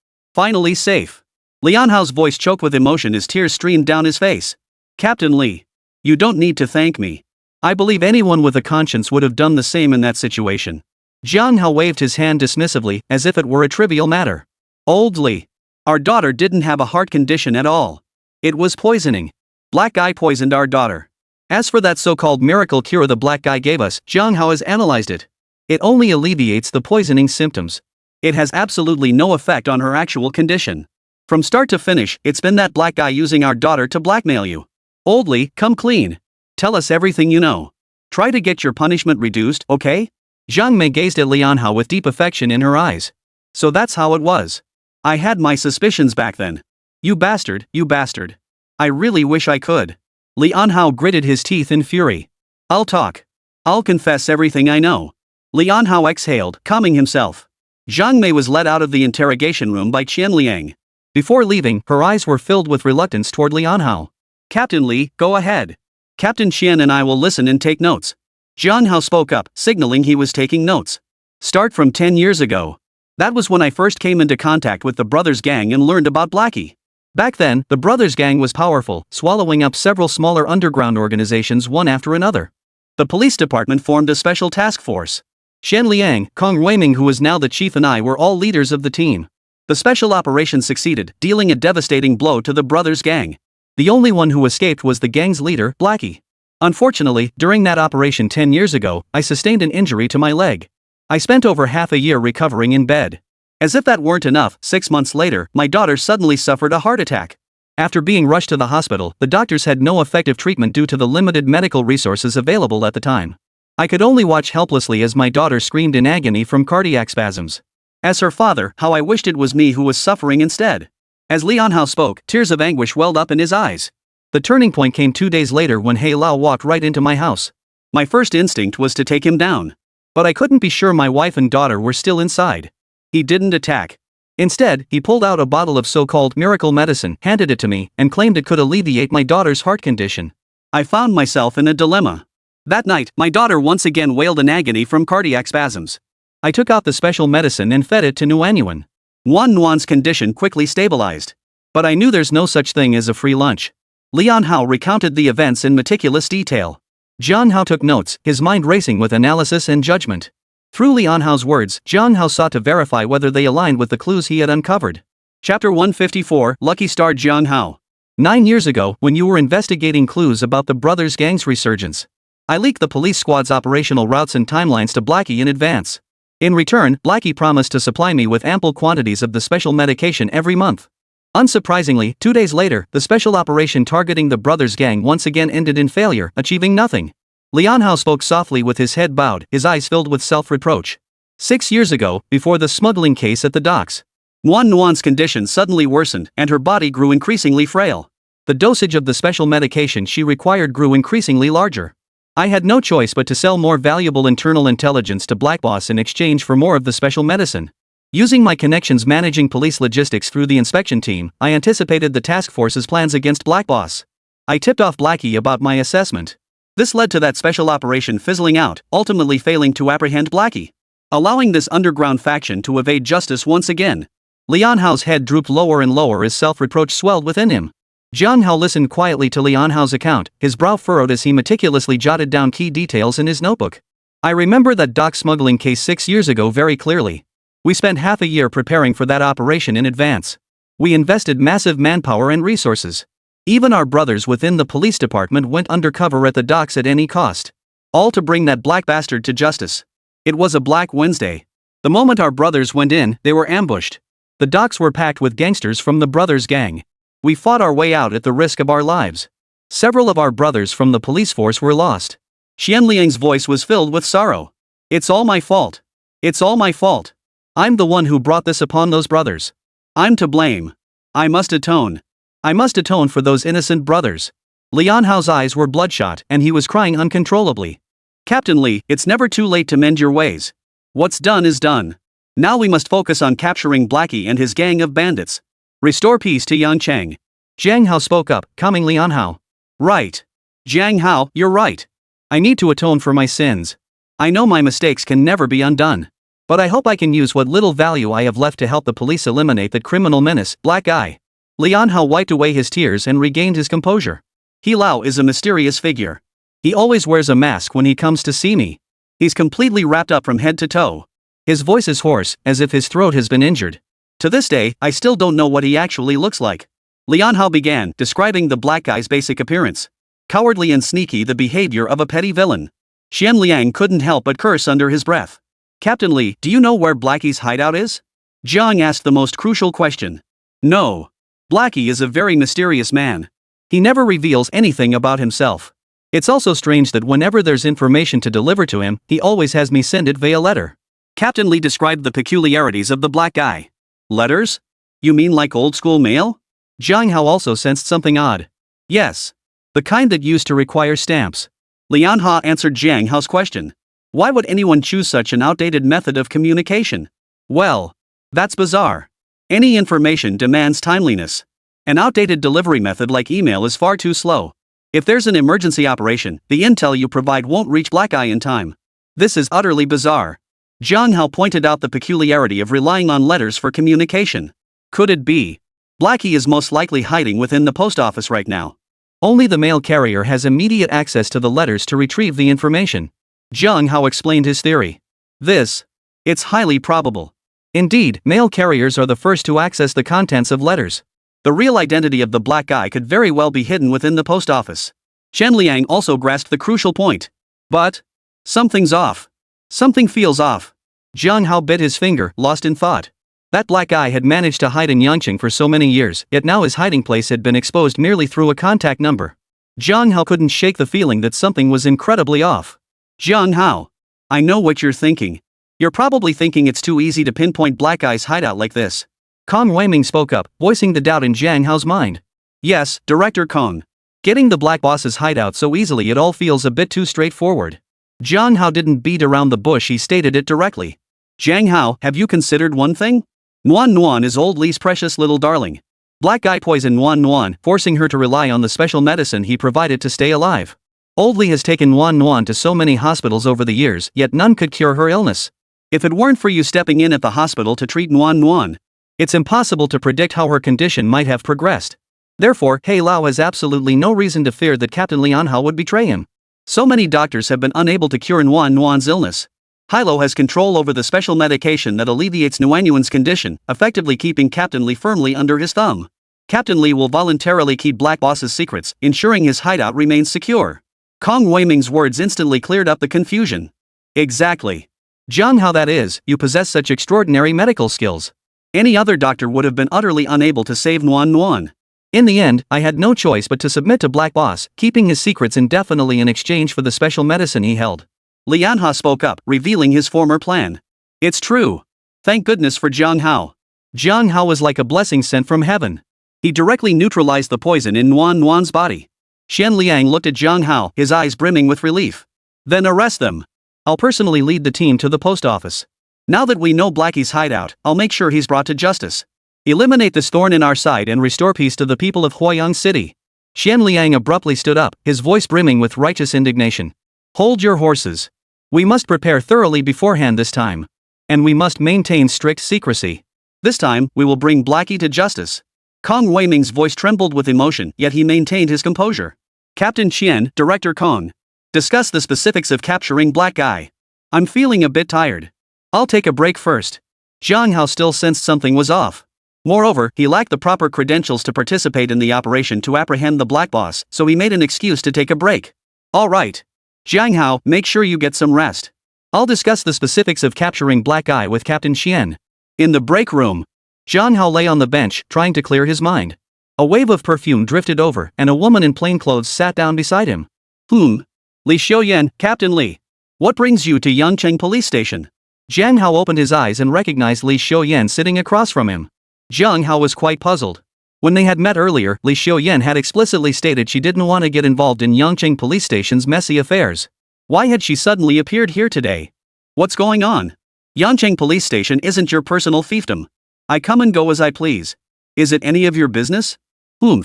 safe. Lian Hao's voice choked with emotion as tears streamed down his face. Captain Li. You don't need to thank me. I believe anyone with a conscience would have done the same in that situation. Jiang Hao waved his hand dismissively, as if it were a trivial matter. Old Li. Our daughter didn't have a heart condition at all. It was poisoning. Black guy poisoned our daughter. As for that so-called miracle cure the black guy gave us, Jiang Hao has analyzed it. It only alleviates the poisoning symptoms. It has absolutely no effect on her actual condition. From start to finish, it's been that black guy using our daughter to blackmail you. Old Li, come clean. Tell us everything you know. Try to get your punishment reduced, okay? Zhang Mei gazed at Lian Hao with deep affection in her eyes. So that's how it was. I had my suspicions back then. You bastard, you bastard. I really wish I could. Lian Hao gritted his teeth in fury. I'll talk. I'll confess everything I know. Lian Hao exhaled, calming himself. Zhang Mei was led out of the interrogation room by Qian Liang. Before leaving, her eyes were filled with reluctance toward Lian Hao. Captain Li, go ahead. Captain Qian and I will listen and take notes. Jiang Hao spoke up, signaling he was taking notes. Start from 10 years ago. That was when I first came into contact with the Brothers Gang and learned about Blackie. Back then, the Brothers Gang was powerful, swallowing up several smaller underground organizations one after another. The police department formed a special task force. Shen Liang, Kong Ruiming, who was now the chief, and I were all leaders of the team. The special operation succeeded, dealing a devastating blow to the Brothers Gang. The only one who escaped was the gang's leader, Blackie. Unfortunately, during that operation 10 years ago, I sustained an injury to my leg. I spent over half a year recovering in bed. As if that weren't enough, 6 months later, my daughter suddenly suffered a heart attack. After being rushed to the hospital, the doctors had no effective treatment due to the limited medical resources available at the time. I could only watch helplessly as my daughter screamed in agony from cardiac spasms. As her father, how I wished it was me who was suffering instead. As Lian Hao spoke, tears of anguish welled up in his eyes. The turning point came 2 days later when He Lao walked right into my house. My first instinct was to take him down. But I couldn't be sure my wife and daughter were still inside. He didn't attack. Instead, he pulled out a bottle of so-called miracle medicine, handed it to me, and claimed it could alleviate my daughter's heart condition. I found myself in a dilemma. That night, my daughter once again wailed in agony from cardiac spasms. I took out the special medicine and fed it to Nuan. Nuan Nuan's condition quickly stabilized. But I knew there's no such thing as a free lunch. Lian Hao recounted the events in meticulous detail. Jiang Hao took notes, his mind racing with analysis and judgment. Through Lian Hao's words, Jiang Hao sought to verify whether they aligned with the clues he had uncovered. Chapter 154, Lucky Star Jiang Hao. 9 years ago, when you were investigating clues about the Brothers Gang's resurgence, I leaked the police squad's operational routes and timelines to Blackie in advance. In return, Blackie promised to supply me with ample quantities of the special medication every month. Unsurprisingly, 2 days later, the special operation targeting the Brothers Gang once again ended in failure, achieving nothing. Lian Hao spoke softly with his head bowed, his eyes filled with self-reproach. 6 years ago, before the smuggling case at the docks, Nuan Nuan's condition suddenly worsened and her body grew increasingly frail. The dosage of the special medication she required grew increasingly larger. I had no choice but to sell more valuable internal intelligence to Black Boss in exchange for more of the special medicine. Using my connections managing police logistics through the inspection team, I anticipated the task force's plans against Black Boss. I tipped off Blackie about my assessment. This led to that special operation fizzling out, ultimately failing to apprehend Blackie, allowing this underground faction to evade justice once again. Lian Hao's head drooped lower and lower as self-reproach swelled within him. Jiang Hao listened quietly to Lian Hao's account, his brow furrowed as he meticulously jotted down key details in his notebook. I remember that dock smuggling case 6 years ago very clearly. We spent half a year preparing for that operation in advance. We invested massive manpower and resources. Even our brothers within the police department went undercover at the docks at any cost. All to bring that black bastard to justice. It was a Black Wednesday. The moment our brothers went in, they were ambushed. The docks were packed with gangsters from the brothers' gang. We fought our way out at the risk of our lives. Several of our brothers from the police force were lost. Xianliang's voice was filled with sorrow. It's all my fault. It's all my fault. I'm the one who brought this upon those brothers. I'm to blame. I must atone. I must atone for those innocent brothers. Lian Hao's eyes were bloodshot and he was crying uncontrollably. Captain Li, it's never too late to mend your ways. What's done is done. Now we must focus on capturing Blackie and his gang of bandits. Restore peace to Yangcheng. Jiang Hao spoke up, calming Lian Hao. Right. Jiang Hao, you're right. I need to atone for my sins. I know my mistakes can never be undone. But I hope I can use what little value I have left to help the police eliminate that criminal menace, Black Eye. Lian Hao wiped away his tears and regained his composure. He Lao is a mysterious figure. He always wears a mask when he comes to see me. He's completely wrapped up from head to toe. His voice is hoarse, as if his throat has been injured. To this day, I still don't know what he actually looks like. Lian Hao began, describing the Black Guy's basic appearance. Cowardly and sneaky, the behavior of a petty villain. Xian Liang couldn't help but curse under his breath. Captain Li, do you know where Blackie's hideout is? Jiang asked the most crucial question. No. Blackie is a very mysterious man. He never reveals anything about himself. It's also strange that whenever there's information to deliver to him, he always has me send it via letter. Captain Li described the peculiarities of the Black Guy. Letters? You mean like old-school mail? Jiang Hao also sensed something odd. Yes. The kind that used to require stamps. Lian Hao answered Jiang Hao's question. Why would anyone choose such an outdated method of communication? Well, that's bizarre. Any information demands timeliness. An outdated delivery method like email is far too slow. If there's an emergency operation, the intel you provide won't reach Black Eye in time. This is utterly bizarre. Jiang Hao pointed out the peculiarity of relying on letters for communication. Could it be? Blackie is most likely hiding within the post office right now. Only the mail carrier has immediate access to the letters to retrieve the information. Jiang Hao explained his theory. It's highly probable. Indeed, mail carriers are the first to access the contents of letters. The real identity of the Black Guy could very well be hidden within the post office. Chen Liang also grasped the crucial point. But something's off. Something feels off. Jiang Hao bit his finger, lost in thought. That Black Guy had managed to hide in Yangcheng for so many years, yet now his hiding place had been exposed merely through a contact number. Jiang Hao couldn't shake the feeling that something was incredibly off. Jiang Hao, I know what you're thinking. You're probably thinking it's too easy to pinpoint Black Guy's hideout like this. Kong Weiming spoke up, voicing the doubt in Jiang Hao's mind. Yes, Director Kong. Getting the Black Boss's hideout so easily, it all feels a bit too straightforward. Jiang Hao didn't beat around the bush, he stated it directly. Jiang Hao, have you considered one thing? Nuan Nuan is old Li's precious little darling. Black Guy poisoned Nuan Nuan, forcing her to rely on the special medicine he provided to stay alive. Old Li has taken Nuan Nuan to so many hospitals over the years, yet none could cure her illness. If it weren't for you stepping in at the hospital to treat Nuan Nuan, it's impossible to predict how her condition might have progressed. Therefore, He Lao has absolutely no reason to fear that Captain Lian Hao would betray him. So many doctors have been unable to cure Nuan Nuan's illness. Hilo has control over the special medication that alleviates Nuan Nuan's condition, effectively keeping Captain Li firmly under his thumb. Captain Li will voluntarily keep Black Boss's secrets, ensuring his hideout remains secure. Kong Weiming's words instantly cleared up the confusion. Exactly. Jiang Hao, that is, you possess such extraordinary medical skills. Any other doctor would have been utterly unable to save Nuan Nuan. In the end, I had no choice but to submit to Black Boss, keeping his secrets indefinitely in exchange for the special medicine he held. Lian Hao spoke up, revealing his former plan. It's true. Thank goodness for Jiang Hao. Jiang Hao was like a blessing sent from heaven. He directly neutralized the poison in Nuan Nuan's body. Xian Liang looked at Jiang Hao, his eyes brimming with relief. Then arrest them. I'll personally lead the team to the post office. Now that we know Blackie's hideout, I'll make sure he's brought to justice. Eliminate this thorn in our side and restore peace to the people of Huayang City. Xian Liang abruptly stood up, his voice brimming with righteous indignation. Hold your horses. We must prepare thoroughly beforehand this time. And we must maintain strict secrecy. This time, we will bring Blackie to justice. Kong Weiming's voice trembled with emotion, yet he maintained his composure. Captain Qian, Director Kong. Discuss the specifics of capturing Black Guy. I'm feeling a bit tired. I'll take a break first. Jiang Hao still sensed something was off. Moreover, he lacked the proper credentials to participate in the operation to apprehend the Black Boss, so he made an excuse to take a break. All right. Jiang Hao, make sure you get some rest. I'll discuss the specifics of capturing Black Eye with Captain Xian. In the break room, Jiang Hao lay on the bench, trying to clear his mind. A wave of perfume drifted over, and a woman in plain clothes sat down beside him. Li Xiuyan, Captain Li. What brings you to Yangcheng Police Station? Jiang Hao opened his eyes and recognized Li Xiuyan sitting across from him. Jiang Hao was quite puzzled. When they had met earlier, Li Xiuyan had explicitly stated she didn't want to get involved in Yangcheng Police Station's messy affairs. Why had she suddenly appeared here today? What's going on? Yangcheng Police Station isn't your personal fiefdom. I come and go as I please. Is it any of your business? Li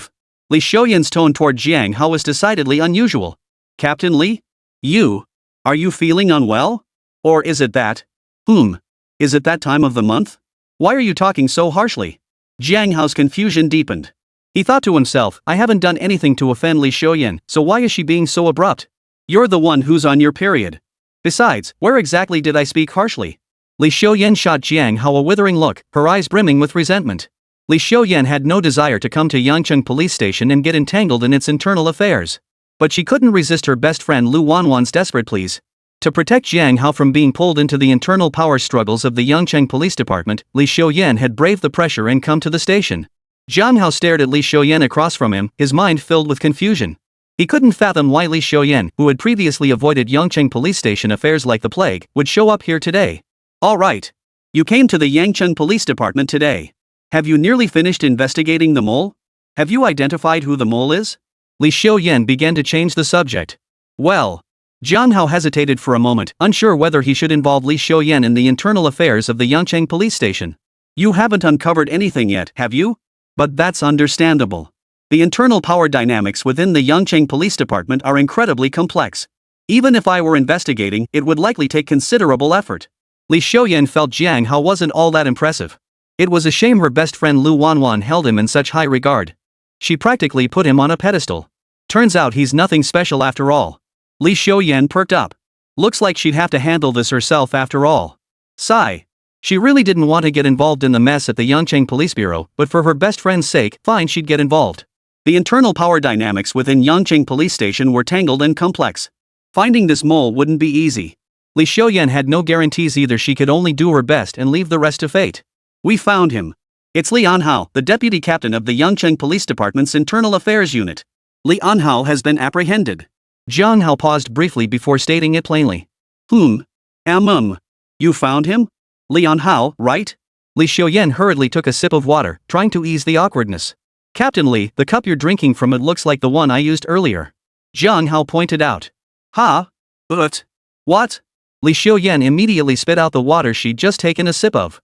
Xiuyan's tone toward Jiang Hao was decidedly unusual. Captain Li? Are you feeling unwell? Or is it that? Is it that time of the month? Why are you talking so harshly? Jiang Hao's confusion deepened. He thought to himself, I haven't done anything to offend Li Xiuyan, so why is she being so abrupt? You're the one who's on your period. Besides, where exactly did I speak harshly? Li Xiuyan shot Jiang Hao a withering look, her eyes brimming with resentment. Li Xiuyan had no desire to come to Yangcheng Police Station and get entangled in its internal affairs. But she couldn't resist her best friend Lu Wanwan's desperate pleas. To protect Jiang Hao from being pulled into the internal power struggles of the Yangcheng Police Department, Li Xiuyan had braved the pressure and come to the station. Jiang Hao stared at Li Xiuyan across from him, his mind filled with confusion. He couldn't fathom why Li Xiuyan, who had previously avoided Yangcheng Police Station affairs like the plague, would show up here today. All right. You came to the Yangcheng Police Department today. Have you nearly finished investigating the mole? Have you identified who the mole is? Li Xiuyan began to change the subject. Well, Jiang Hao hesitated for a moment, unsure whether he should involve Li Xiuyan in the internal affairs of the Yangcheng Police Station. You haven't uncovered anything yet, have you? But that's understandable. The internal power dynamics within the Yangcheng Police Department are incredibly complex. Even if I were investigating, it would likely take considerable effort. Li Xiuyan felt Jiang Hao wasn't all that impressive. It was a shame her best friend Lu Wanwan held him in such high regard. She practically put him on a pedestal. Turns out he's nothing special after all. Li Xiuyan perked up. Looks like she'd have to handle this herself after all. Sigh. She really didn't want to get involved in the mess at the Yangcheng Police Bureau, but for her best friend's sake, fine, she'd get involved. The internal power dynamics within Yangcheng Police Station were tangled and complex. Finding this mole wouldn't be easy. Li Xiuyan had no guarantees either. She could only do her best and leave the rest to fate. We found him. It's Li Anhao, the deputy captain of the Yangcheng Police Department's Internal Affairs Unit. Li Anhao has been apprehended. Jiang Hao paused briefly before stating it plainly. You found him? Li Anhao, right? Li Xiuyan hurriedly took a sip of water, trying to ease the awkwardness. Captain Li, the cup you're drinking from it looks like the one I used earlier. Jiang Hao pointed out. But what? Li Xiuyan immediately spit out the water she'd just taken a sip of.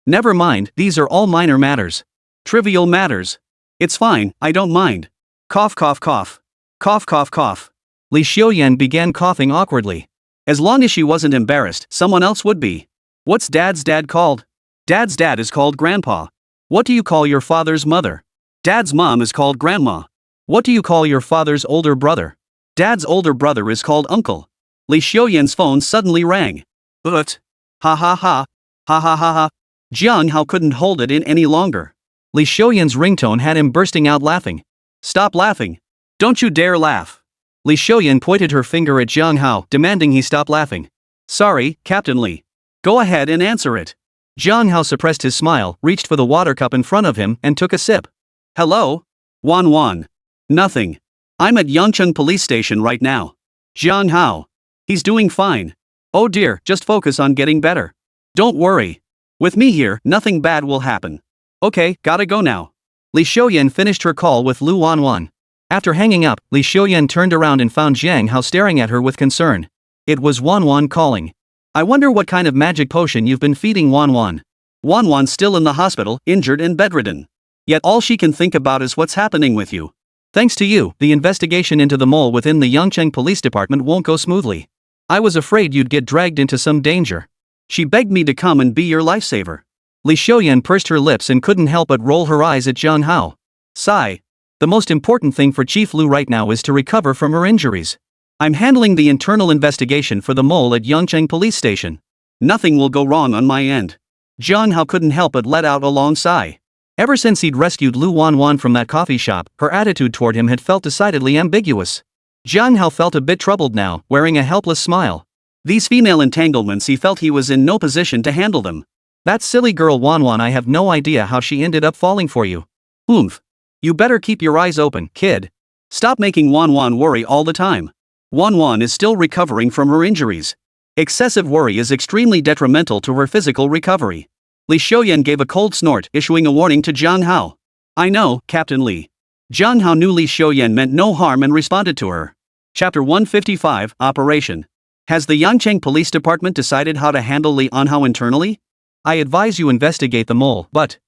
Never mind, these are all minor matters. Trivial matters. It's fine, I don't mind. Cough cough cough. Cough cough cough. Li Xiuyan began coughing awkwardly. As long as she wasn't embarrassed, someone else would be. What's Dad's dad called? Dad's dad is called Grandpa. What do you call your father's mother? Dad's mom is called Grandma. What do you call your father's older brother? Dad's older brother is called Uncle. Li Xiuyan's phone suddenly rang. But, ha ha ha, ha ha ha ha. Jiang Hao couldn't hold it in any longer. Li Xiuyan's ringtone had him bursting out laughing. Stop laughing. Don't you dare laugh. Li Xiuyan pointed her finger at Jiang Hao, demanding he stop laughing. Sorry, Captain Li. Go ahead and answer it. Jiang Hao suppressed his smile, reached for the water cup in front of him, and took a sip. Hello? Wan. Nothing. I'm at Yangcheng Police Station right now. Jiang Hao. He's doing fine. Oh dear, just focus on getting better. Don't worry. With me here, nothing bad will happen. Okay, gotta go now. Li Xiuyan finished her call with Lu Wanwan. After hanging up, Li Xiuyan turned around and found Jiang Hao staring at her with concern. It was Wanwan calling. I wonder what kind of magic potion you've been feeding Wanwan. Wanwan's still in the hospital, injured and bedridden. Yet all she can think about is what's happening with you. Thanks to you, the investigation into the mole within the Yangcheng Police Department won't go smoothly. I was afraid you'd get dragged into some danger. She begged me to come and be your lifesaver. Li Xiuyan pursed her lips and couldn't help but roll her eyes at Jiang Hao. Sigh. The most important thing for Chief Lu right now is to recover from her injuries. I'm handling the internal investigation for the mole at Yangcheng Police Station. Nothing will go wrong on my end. Jiang Hao couldn't help but let out a long sigh. Ever since he'd rescued Lu Wanwan from that coffee shop, her attitude toward him had felt decidedly ambiguous. Jiang Hao felt a bit troubled now, wearing a helpless smile. These female entanglements, he felt he was in no position to handle them. That silly girl Wanwan, I have no idea how she ended up falling for you. Oomph. You better keep your eyes open, kid. Stop making Wanwan worry all the time. Wanwan is still recovering from her injuries. Excessive worry is extremely detrimental to her physical recovery. Li Xiuyan gave a cold snort, issuing a warning to Jiang Hao. I know, Captain Li. Jiang Hao knew Li Xiuyan meant no harm and responded to her. Chapter 155, Operation. Has the Yangcheng Police Department decided how to handle Li Anhao internally? I advise you investigate the mole, but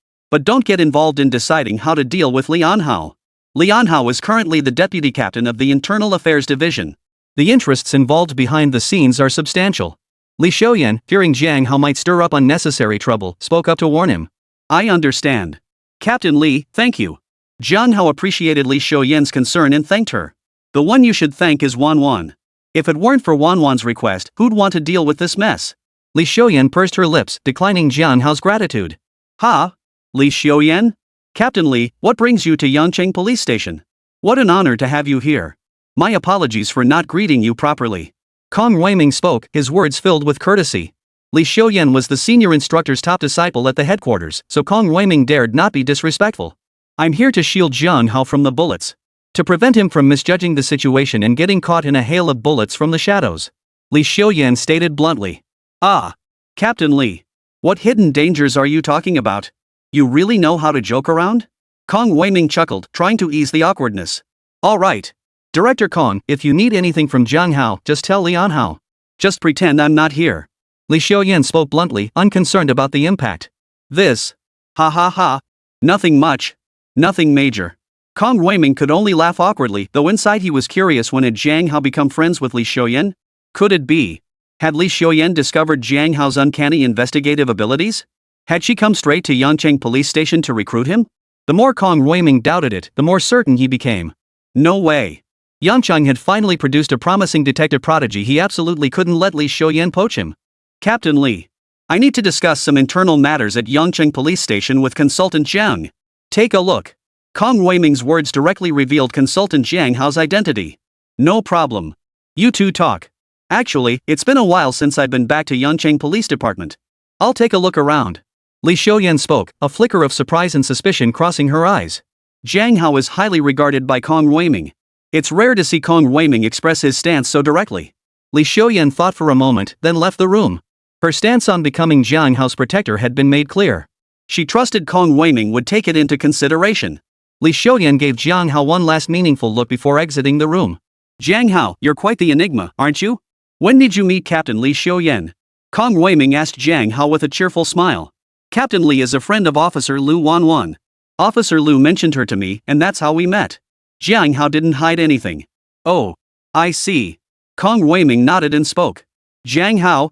don't get involved in deciding how to deal with Li Anhao. Li Anhao is currently the deputy captain of the Internal Affairs Division. The interests involved behind the scenes are substantial. Li Xiuyan, fearing Jiang Hao might stir up unnecessary trouble, spoke up to warn him. I understand. Captain Li, thank you. Jiang Hao appreciated Li Xiuyan's concern and thanked her. The one you should thank is Wanwan. If it weren't for Wanwan's request, who'd want to deal with this mess? Li Xiuyan pursed her lips, declining Jiang Hao's gratitude. Ha? Li Xiuyan? Captain Li, what brings you to Yangcheng Police Station? What an honor to have you here. My apologies for not greeting you properly. Kong Weiming spoke, his words filled with courtesy. Li Xiuyan was the senior instructor's top disciple at the headquarters, so Kong Weiming dared not be disrespectful. I'm here to shield Jiang Hao from the bullets. To prevent him from misjudging the situation and getting caught in a hail of bullets from the shadows. Li Xiuyan stated bluntly. Ah. Captain Li. What hidden dangers are you talking about? You really know how to joke around? Kong Weiming chuckled, trying to ease the awkwardness. All right. Director Kong, if you need anything from Jiang Hao, just tell Li Anhao. Just pretend I'm not here. Li Xiuyan spoke bluntly, unconcerned about the impact. This. Ha ha ha. Nothing much. Nothing major. Kong Weiming could only laugh awkwardly, though inside he was curious when had Jiang Hao become friends with Li Xiuyan? Could it be? Had Li Xiuyan discovered Jiang Hao's uncanny investigative abilities? Had she come straight to Yangcheng Police Station to recruit him? The more Kong Weiming doubted it, the more certain he became. No way. Yangcheng had finally produced a promising detective prodigy. He absolutely couldn't let Li Xiuyan poach him. Captain Li. I need to discuss some internal matters at Yangcheng Police Station with Consultant Jiang. Take a look. Kong Weiming's words directly revealed Consultant Jiang Hao's identity. No problem. You two talk. Actually, it's been a while since I've been back to Yangcheng Police Department. I'll take a look around. Li Xiuyan spoke, a flicker of surprise and suspicion crossing her eyes. Jiang Hao is highly regarded by Kong Weiming. It's rare to see Kong Weiming express his stance so directly. Li Xiuyan thought for a moment, then left the room. Her stance on becoming Jiang Hao's protector had been made clear. She trusted Kong Weiming would take it into consideration. Li Xiuyan gave Jiang Hao one last meaningful look before exiting the room. Jiang Hao, you're quite the enigma, aren't you? When did you meet Captain Li Xiuyan? Kong Weiming asked Jiang Hao with a cheerful smile. Captain Li is a friend of Officer Lu Wanwan. Officer Lu mentioned her to me, and that's how we met. Jiang Hao didn't hide anything. Oh. I see. Kong Weiming nodded and spoke. Jiang Hao,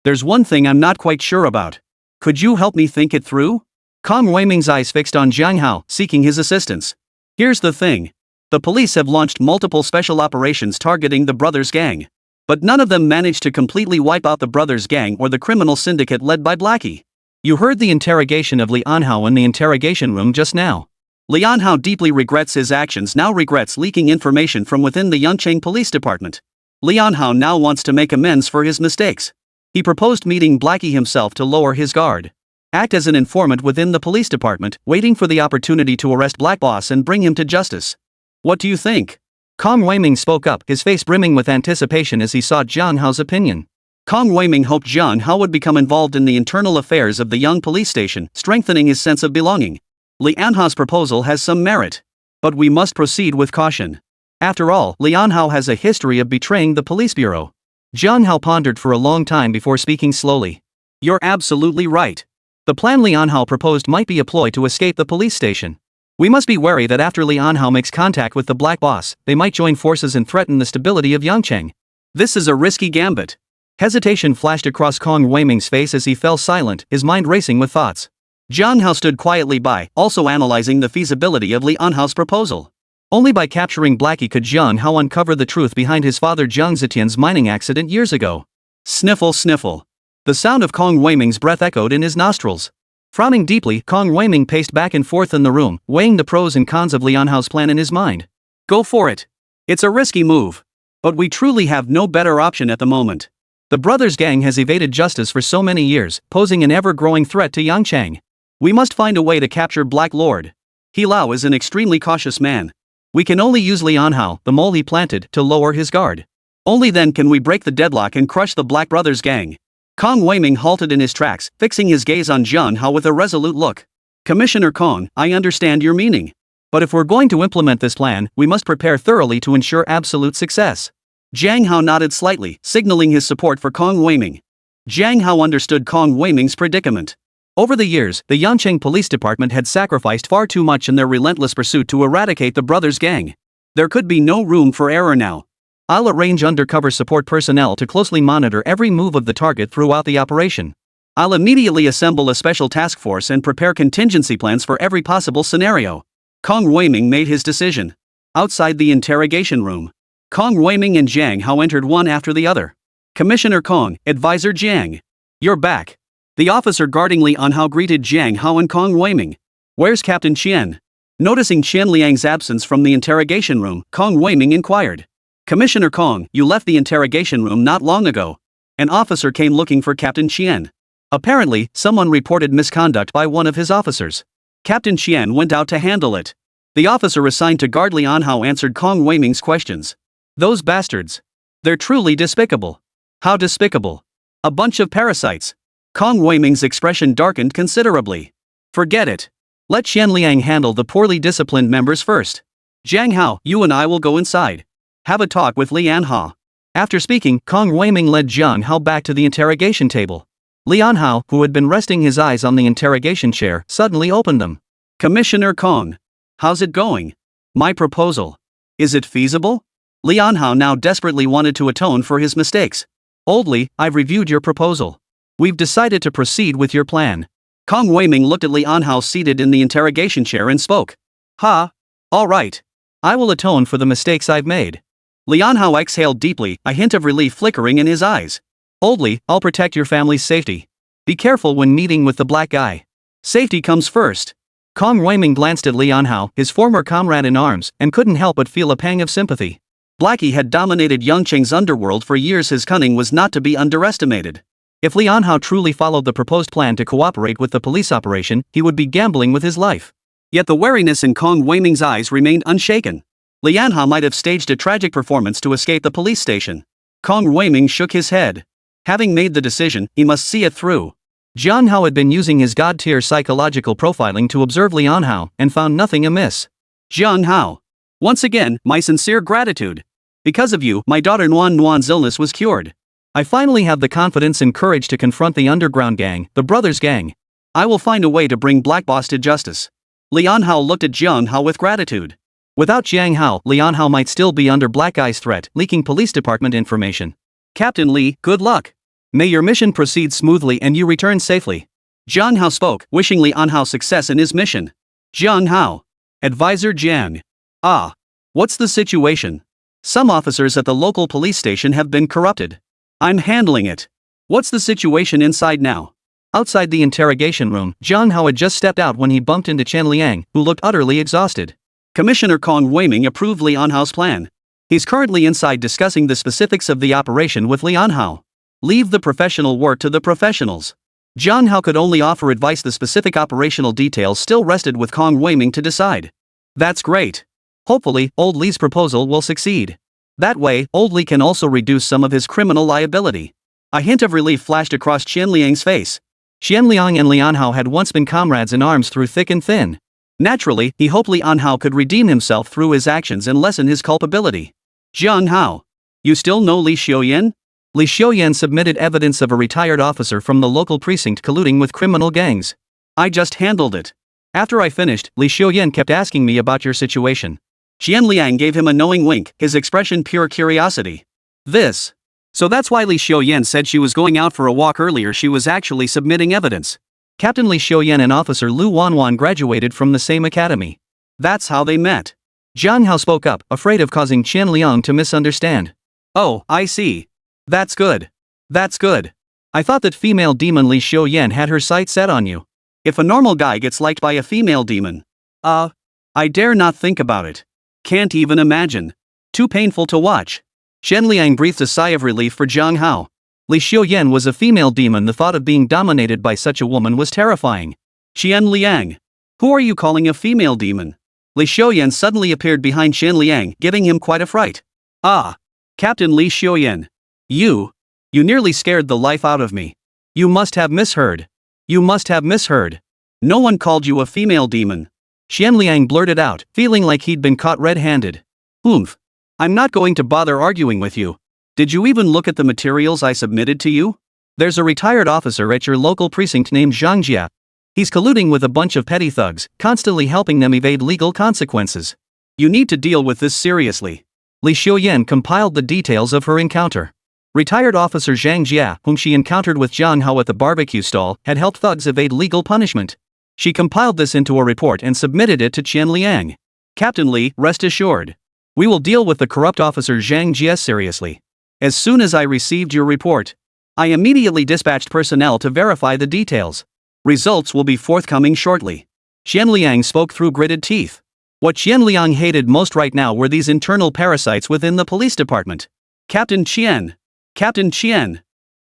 There's one thing I'm not quite sure about. Could you help me think it through? Kong Weiming's eyes fixed on Jiang Hao, seeking his assistance. Here's the thing. The police have launched multiple special operations targeting the brothers' gang. But none of them managed to completely wipe out the brothers' gang or the criminal syndicate led by Blackie. You heard the interrogation of Li Anhao in the interrogation room just now. Li Anhao deeply regrets his actions, now regrets leaking information from within the Yangcheng Police Department. Li Anhao now wants to make amends for his mistakes. He proposed meeting Blackie himself to lower his guard. Act as an informant within the police department, waiting for the opportunity to arrest Black Boss and bring him to justice. What do you think? Kong Weiming spoke up, his face brimming with anticipation as he saw Jiang Hao's opinion. Kong Weiming hoped Jiang Hao would become involved in the internal affairs of the Yang Police Station, strengthening his sense of belonging. Li Anhao's proposal has some merit. But we must proceed with caution. After all, Li Anhao has a history of betraying the police bureau. Jiang Hao pondered for a long time before speaking slowly. You're absolutely right. The plan Li Anhao proposed might be a ploy to escape the police station. We must be wary that after Li Anhao makes contact with the Black Boss, they might join forces and threaten the stability of Yangcheng. This is a risky gambit. Hesitation flashed across Kong Weiming's face as he fell silent, his mind racing with thoughts. Jiang Hao stood quietly by, also analyzing the feasibility of Li Anhao's proposal. Only by capturing Blackie could Jiang Hao uncover the truth behind his father Jiang Zetian's mining accident years ago. Sniffle, sniffle. The sound of Kong Weiming's breath echoed in his nostrils. Frowning deeply, Kong Weiming paced back and forth in the room, weighing the pros and cons of Li Anhao's plan in his mind. Go for it. It's a risky move. But we truly have no better option at the moment. The brothers' gang has evaded justice for so many years, posing an ever-growing threat to Yangchang. We must find a way to capture Black Lord. He Lao is an extremely cautious man. We can only use Lian Hao, the mole he planted, to lower his guard. Only then can we break the deadlock and crush the Black Brothers gang. Kong Weiming halted in his tracks, fixing his gaze on Jiang Hao with a resolute look. Commissioner Kong, I understand your meaning. But if we're going to implement this plan, we must prepare thoroughly to ensure absolute success. Jiang Hao nodded slightly, signaling his support for Kong Weiming. Jiang Hao understood Kong Weiming's predicament. Over the years, the Yangcheng Police Department had sacrificed far too much in their relentless pursuit to eradicate the brothers' gang. There could be no room for error now. I'll arrange undercover support personnel to closely monitor every move of the target throughout the operation. I'll immediately assemble a special task force and prepare contingency plans for every possible scenario. Kong Weiming made his decision. Outside the interrogation room, Kong Weiming and Jiang Hao entered one after the other. Commissioner Kong, Advisor Jiang. You're back. The officer guarding Lian Hao greeted Jiang Hao and Kong Weiming. Where's Captain Qian? Noticing Qian Liang's absence from the interrogation room, Kong Weiming inquired. Commissioner Kong, you left the interrogation room not long ago. An officer came looking for Captain Qian. Apparently, someone reported misconduct by one of his officers. Captain Qian went out to handle it. The officer assigned to guard Lian Hao answered Kong Weiming's questions. Those bastards. They're truly despicable. How despicable? A bunch of parasites. Kong Weiming's expression darkened considerably. Forget it. Let Qian Liang handle the poorly disciplined members first. Jiang Hao, you and I will go inside. Have a talk with Lian Hao. After speaking, Kong Weiming led Jiang Hao back to the interrogation table. Lian Hao, who had been resting his eyes on the interrogation chair, suddenly opened them. Commissioner Kong. How's it going? My proposal. Is it feasible? Lian Hao now desperately wanted to atone for his mistakes. Oldly, I've reviewed your proposal. We've decided to proceed with your plan. Kong Weiming looked at Lian Hao seated in the interrogation chair and spoke. Ha! All right. I will atone for the mistakes I've made. Lian Hao exhaled deeply, a hint of relief flickering in his eyes. Oldly, I'll protect your family's safety. Be careful when meeting with the black guy. Safety comes first. Kong Weiming glanced at Lian Hao, his former comrade in arms, and couldn't help but feel a pang of sympathy. Blackie had dominated Yangcheng's underworld for years. His cunning was not to be underestimated. If Lian Hao truly followed the proposed plan to cooperate with the police operation, he would be gambling with his life. Yet the wariness in Kong Weiming's eyes remained unshaken. Lian Hao might have staged a tragic performance to escape the police station. Kong Weiming shook his head. Having made the decision, he must see it through. Jiang Hao had been using his god-tier psychological profiling to observe Lian Hao, and found nothing amiss. Jiang Hao. Once again, my sincere gratitude. Because of you, my daughter Nuan's illness was cured. I finally have the confidence and courage to confront the underground gang, the brothers' gang. I will find a way to bring Black Boss to justice. Lian Hao looked at Jiang Hao with gratitude. Without Jiang Hao, Lian Hao might still be under Black Eye's threat, leaking police department information. Captain Li, good luck. May your mission proceed smoothly and you return safely. Jiang Hao spoke, wishing Lian Hao success in his mission. Jiang Hao. Advisor Jiang. Ah. What's the situation? Some officers at the local police station have been corrupted. I'm handling it. What's the situation inside now? Outside the interrogation room, Jiang Hao had just stepped out when he bumped into Chen Liang, who looked utterly exhausted. Commissioner Kong Weiming approved Lian Hao's plan. He's currently inside discussing the specifics of the operation with Lian Hao. Leave the professional work to the professionals. Jiang Hao could only offer advice. The specific operational details still rested with Kong Weiming to decide. That's great. Hopefully, Old Li's proposal will succeed. That way, Old Li can also reduce some of his criminal liability. A hint of relief flashed across Qian Liang's face. Qian Liang and Lian Hao had once been comrades in arms through thick and thin. Naturally, he hoped Lian Hao could redeem himself through his actions and lessen his culpability. Jiang Hao. You still know Li Xiuyan? Li Xiuyan submitted evidence of a retired officer from the local precinct colluding with criminal gangs. I just handled it. After I finished, Li Xiuyan kept asking me about your situation. Qian Liang gave him a knowing wink, his expression pure curiosity. This. So that's why Li Xiuyan said she was going out for a walk earlier. She was actually submitting evidence. Captain Li Xiuyan and Officer Lu Wanwan graduated from the same academy. That's how they met. Jiang Hao spoke up, afraid of causing Qian Liang to misunderstand. Oh, I see. That's good. That's good. I thought that female demon Li Xiuyan had her sights set on you. If a normal guy gets liked by a female demon. I dare not think about it. Can't even imagine. Too painful to watch. Chen Liang breathed a sigh of relief for Jiang Hao. Li Xiuyan was a female demon. The thought of being dominated by such a woman was terrifying. Qian Liang. Who are you calling a female demon? Li Xiuyan suddenly appeared behind Qian Liang, giving him quite a fright. Ah! Captain Li Xiuyan. You nearly scared the life out of me. You must have misheard. You must have misheard. No one called you a female demon. Qian Liang blurted out, feeling like he'd been caught red-handed. Oomph. I'm not going to bother arguing with you. Did you even look at the materials I submitted to you? There's a retired officer at your local precinct named Zhang Jia. He's colluding with a bunch of petty thugs, constantly helping them evade legal consequences. You need to deal with this seriously. Li Xiuyan compiled the details of her encounter. Retired officer Zhang Jia, whom she encountered with Jiang Hao at the barbecue stall, had helped thugs evade legal punishment. She compiled this into a report and submitted it to Qian Liang. Captain Li, rest assured. We will deal with the corrupt officer Zhang Jia seriously. As soon as I received your report, I immediately dispatched personnel to verify the details. Results will be forthcoming shortly. Qian Liang spoke through gritted teeth. What Qian Liang hated most right now were these internal parasites within the police department. Captain Qian,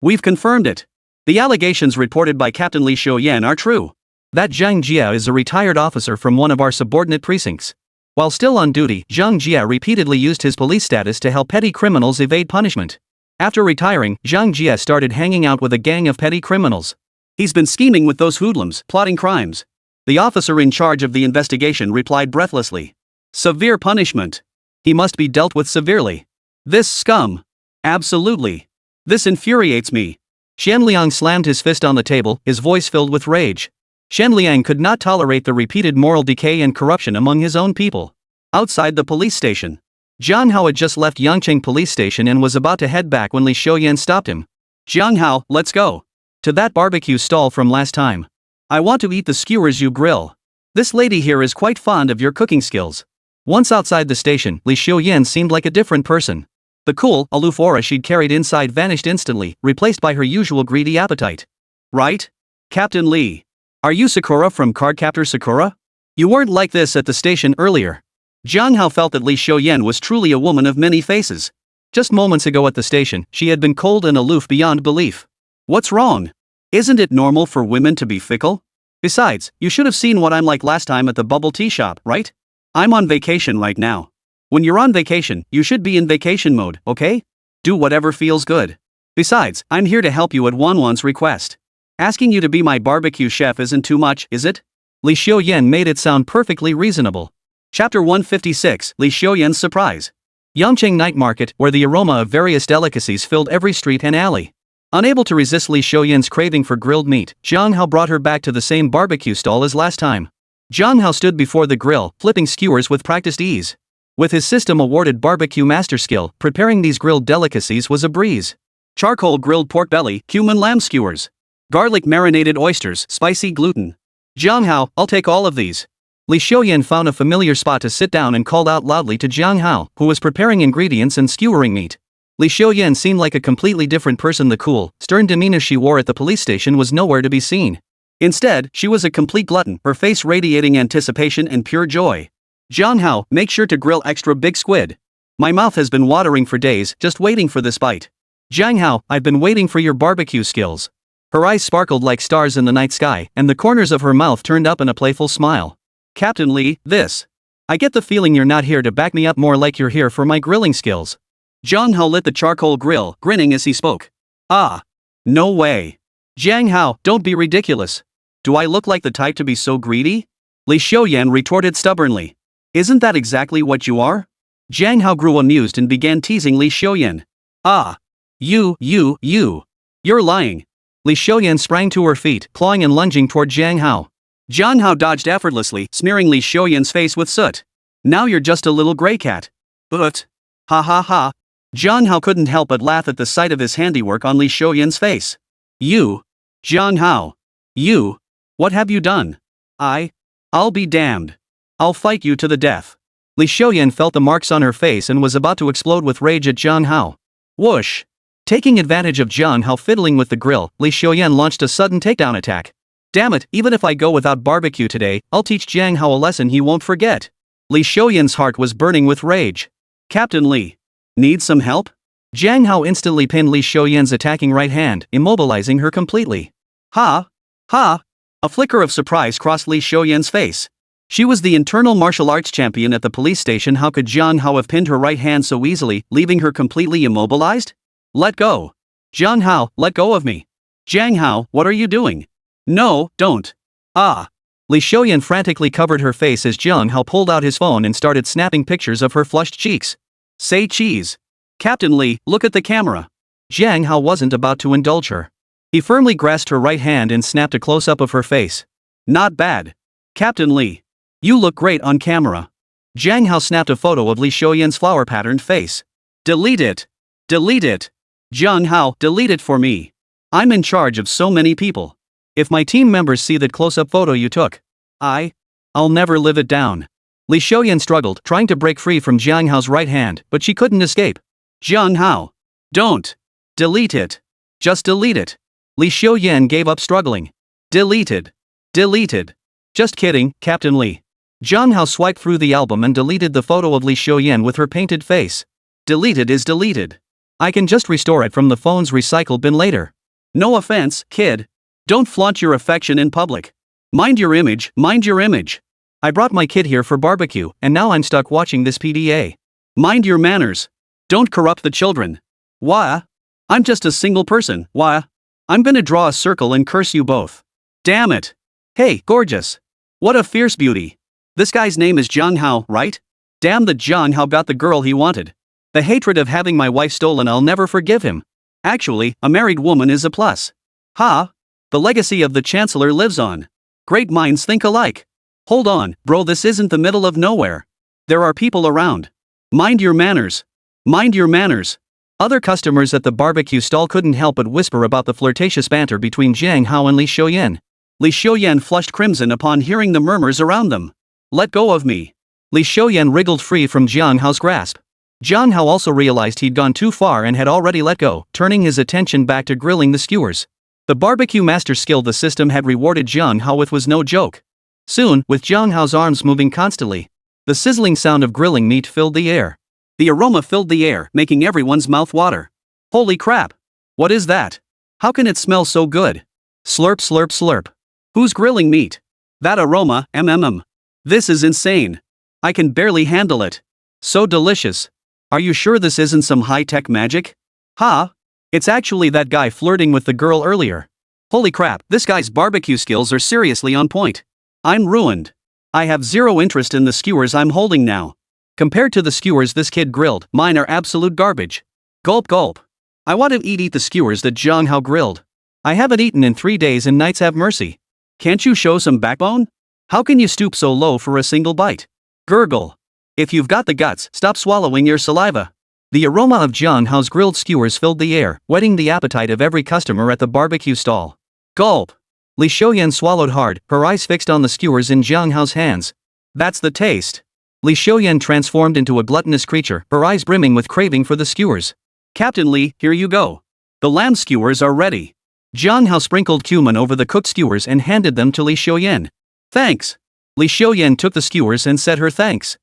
we've confirmed it. The allegations reported by Captain Li Xiuyan are true. That Zhang Jia is a retired officer from one of our subordinate precincts. While still on duty, Zhang Jia repeatedly used his police status to help petty criminals evade punishment. After retiring, Zhang Jia started hanging out with a gang of petty criminals. He's been scheming with those hoodlums, plotting crimes. The officer in charge of the investigation replied breathlessly. Severe punishment. He must be dealt with severely. This scum. Absolutely. This infuriates me. Qian Liang slammed his fist on the table, his voice filled with rage. Qian Liang could not tolerate the repeated moral decay and corruption among his own people. Outside the police station, Jiang Hao had just left Yangcheng police station and was about to head back when Li Xiuyan stopped him. Jiang Hao, let's go. To that barbecue stall from last time. I want to eat the skewers you grill. This lady here is quite fond of your cooking skills. Once outside the station, Li Xiuyan seemed like a different person. The cool, aloof aura she'd carried inside vanished instantly, replaced by her usual greedy appetite. Right? Captain Li. Are you Sakura from Cardcaptor Sakura? You weren't like this at the station earlier. Jiang Hao felt that Li Xiuyan was truly a woman of many faces. Just moments ago at the station, she had been cold and aloof beyond belief. What's wrong? Isn't it normal for women to be fickle? Besides, you should have seen what I'm like last time at the bubble tea shop, right? I'm on vacation right now. When you're on vacation, you should be in vacation mode, okay? Do whatever feels good. Besides, I'm here to help you at Wanwan's request. Asking you to be my barbecue chef isn't too much, is it? Li Xiuyan made it sound perfectly reasonable. Chapter 156, Li Xiuyan's Surprise. Yangcheng Night Market, where the aroma of various delicacies filled every street and alley. Unable to resist Li Xiuyan's craving for grilled meat, Jiang Hao brought her back to the same barbecue stall as last time. Jiang Hao stood before the grill, flipping skewers with practiced ease. With his system-awarded barbecue master skill, preparing these grilled delicacies was a breeze. Charcoal grilled pork belly, cumin lamb skewers. Garlic marinated oysters, spicy gluten. Jiang Hao, I'll take all of these. Li Xiuyan found a familiar spot to sit down and called out loudly to Jiang Hao, who was preparing ingredients and skewering meat. Li Xiuyan seemed like a completely different person. The cool, stern demeanor she wore at the police station was nowhere to be seen. Instead, she was a complete glutton, her face radiating anticipation and pure joy. Jiang Hao, make sure to grill extra big squid. My mouth has been watering for days, just waiting for this bite. Jiang Hao, I've been waiting for your barbecue skills. Her eyes sparkled like stars in the night sky, and the corners of her mouth turned up in a playful smile. Captain Li, this. I get the feeling you're not here to back me up, more like you're here for my grilling skills. Jiang Hao lit the charcoal grill, grinning as he spoke. Ah. No way. Jiang Hao, don't be ridiculous. Do I look like the type to be so greedy? Li Xiuyan retorted stubbornly. Isn't that exactly what you are? Jiang Hao grew amused and began teasing Li Xiuyan. Ah. You're lying. Li Xiuyan sprang to her feet, clawing and lunging toward Jiang Hao. Jiang Hao dodged effortlessly, smearing Li Xiuyan's face with soot. Now you're just a little gray cat. But. Ha ha ha. Jiang Hao couldn't help but laugh at the sight of his handiwork on Li Xiuyan's face. You. Jiang Hao. You. What have you done? I'll be damned. I'll fight you to the death. Li Xiuyan felt the marks on her face and was about to explode with rage at Jiang Hao. Whoosh. Taking advantage of Jiang Hao fiddling with the grill, Li Xiuyan launched a sudden takedown attack. Damn it, even if I go without barbecue today, I'll teach Jiang Hao a lesson he won't forget. Li Xiuyan's heart was burning with rage. Captain Li. Need some help? Jiang Hao instantly pinned Li Xiuyan's attacking right hand, immobilizing her completely. Ha! Ha! A flicker of surprise crossed Li Xiuyan's face. She was the internal martial arts champion at the police station. How could Jiang Hao have pinned her right hand so easily, leaving her completely immobilized? Let go. Jiang Hao, let go of me. Jiang Hao, what are you doing? No, don't. Ah. Li Xiuyan frantically covered her face as Jiang Hao pulled out his phone and started snapping pictures of her flushed cheeks. Say cheese. Captain Li, look at the camera. Jiang Hao wasn't about to indulge her. He firmly grasped her right hand and snapped a close-up of her face. Not bad. Captain Li. You look great on camera. Jiang Hao snapped a photo of Li Xiuyan's flower-patterned face. Delete it. Delete it. Jiang Hao, delete it for me. I'm in charge of so many people. If my team members see that close-up photo you took, I'll never live it down. Li Xiuyan struggled, trying to break free from Jiang Hao's right hand, but she couldn't escape. Jiang Hao. Don't. Delete it. Just delete it. Li Xiuyan gave up struggling. Deleted. Deleted. Just kidding, Captain Li. Jiang Hao swiped through the album and deleted the photo of Li Xiuyan with her painted face. Deleted is deleted. I can just restore it from the phone's recycle bin later. No offense, kid. Don't flaunt your affection in public. Mind your image, mind your image. I brought my kid here for barbecue, and now I'm stuck watching this PDA. Mind your manners. Don't corrupt the children. Why? I'm just a single person. Why? I'm gonna draw a circle and curse you both. Damn it. Hey, gorgeous. What a fierce beauty. This guy's name is Jiang Hao, right? Damn, the Jiang Hao got the girl he wanted. The hatred of having my wife stolen, I'll never forgive him. Actually, a married woman is a plus. Ha! The legacy of the Chancellor lives on. Great minds think alike. Hold on, bro, this isn't the middle of nowhere. There are people around. Mind your manners. Mind your manners. Other customers at the barbecue stall couldn't help but whisper about the flirtatious banter between Jiang Hao and Li Xiuyan. Li Xiuyan flushed crimson upon hearing the murmurs around them. Let go of me. Li Xiuyan wriggled free from Jiang Hao's grasp. Jiang Hao also realized he'd gone too far and had already let go, turning his attention back to grilling the skewers. The barbecue master skill the system had rewarded Jiang Hao with was no joke. Soon, with Jiang Hao's arms moving constantly, the sizzling sound of grilling meat filled the air. The aroma filled the air, making everyone's mouth water. Holy crap! What is that? How can it smell so good? Slurp slurp slurp. Who's grilling meat? That aroma, This is insane. I can barely handle it. So delicious. Are you sure this isn't some high-tech magic? Ha! It's actually that guy flirting with the girl earlier. Holy crap, this guy's barbecue skills are seriously on point. I'm ruined. I have zero interest in the skewers I'm holding now. Compared to the skewers this kid grilled, mine are absolute garbage. Gulp gulp. I want to eat the skewers that Jiang Hao grilled. I haven't eaten in 3 days and nights, have mercy. Can't you show some backbone? How can you stoop so low for a single bite? Gurgle. If you've got the guts, stop swallowing your saliva. The aroma of Jiang Hao's grilled skewers filled the air, whetting the appetite of every customer at the barbecue stall. Gulp. Li Xiuyan swallowed hard, her eyes fixed on the skewers in Jiang Hao's hands. That's the taste. Li Xiuyan transformed into a gluttonous creature, her eyes brimming with craving for the skewers. Captain Li, here you go. The lamb skewers are ready. Jiang Hao sprinkled cumin over the cooked skewers and handed them to Li Xiuyan. Thanks. Li Xiuyan took the skewers and said her thanks.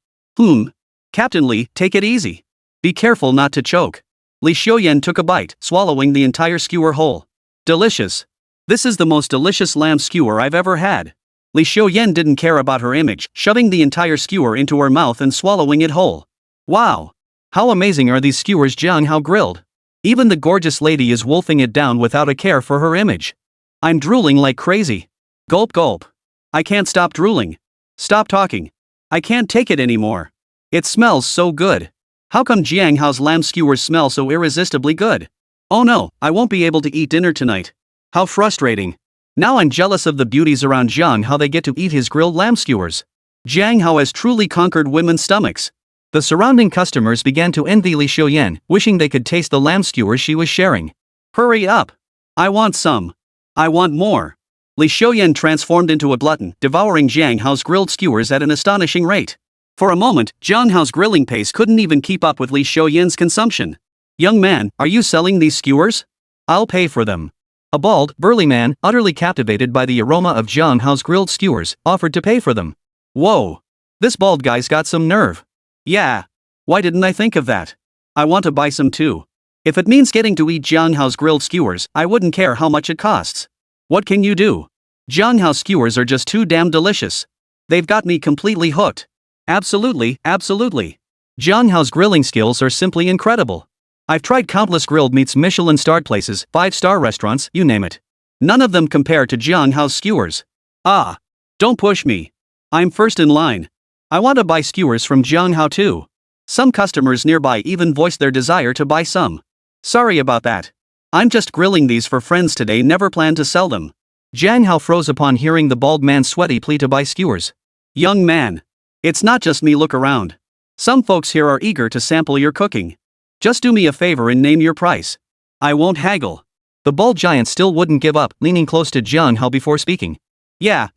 Captain Li, take it easy. Be careful not to choke. Li Xiuyan took a bite, swallowing the entire skewer whole. Delicious. This is the most delicious lamb skewer I've ever had. Li Xiuyan didn't care about her image, shoving the entire skewer into her mouth and swallowing it whole. Wow! How amazing are these skewers Jiang Hao grilled. Even the gorgeous lady is wolfing it down without a care for her image. I'm drooling like crazy. Gulp gulp. I can't stop drooling. Stop talking. I can't take it anymore. It smells so good. How come Jiang Hao's lamb skewers smell so irresistibly good? Oh no, I won't be able to eat dinner tonight. How frustrating. Now I'm jealous of the beauties around Jiang Hao. They get to eat his grilled lamb skewers. Jiang Hao has truly conquered women's stomachs. The surrounding customers began to envy Li Xiuyan, wishing they could taste the lamb skewers she was sharing. Hurry up. I want some. I want more. Li Xiuyan transformed into a glutton, devouring Jiang Hao's grilled skewers at an astonishing rate. For a moment, Jiang Hao's grilling pace couldn't even keep up with Li Xiuyan's consumption. Young man, are you selling these skewers? I'll pay for them. A bald, burly man, utterly captivated by the aroma of Jiang Hao's grilled skewers, offered to pay for them. Whoa! This bald guy's got some nerve. Yeah. Why didn't I think of that? I want to buy some too. If it means getting to eat Jiang Hao's grilled skewers, I wouldn't care how much it costs. What can you do? Jiang Hao skewers are just too damn delicious. They've got me completely hooked. Absolutely, absolutely. Jiang Hao's grilling skills are simply incredible. I've tried countless grilled meats Michelin-starred places, 5-star restaurants, you name it. None of them compare to Jiang Hao's skewers. Ah. Don't push me. I'm first in line. I want to buy skewers from Jiang Hao too. Some customers nearby even voiced their desire to buy some. Sorry about that. I'm just grilling these for friends today, never plan to sell them. Jiang Hao froze upon hearing the bald man's sweaty plea to buy skewers. Young man. It's not just me, look around. Some folks here are eager to sample your cooking. Just do me a favor and name your price. I won't haggle. The bald giant still wouldn't give up, leaning close to Jiang Hao before speaking. Yeah.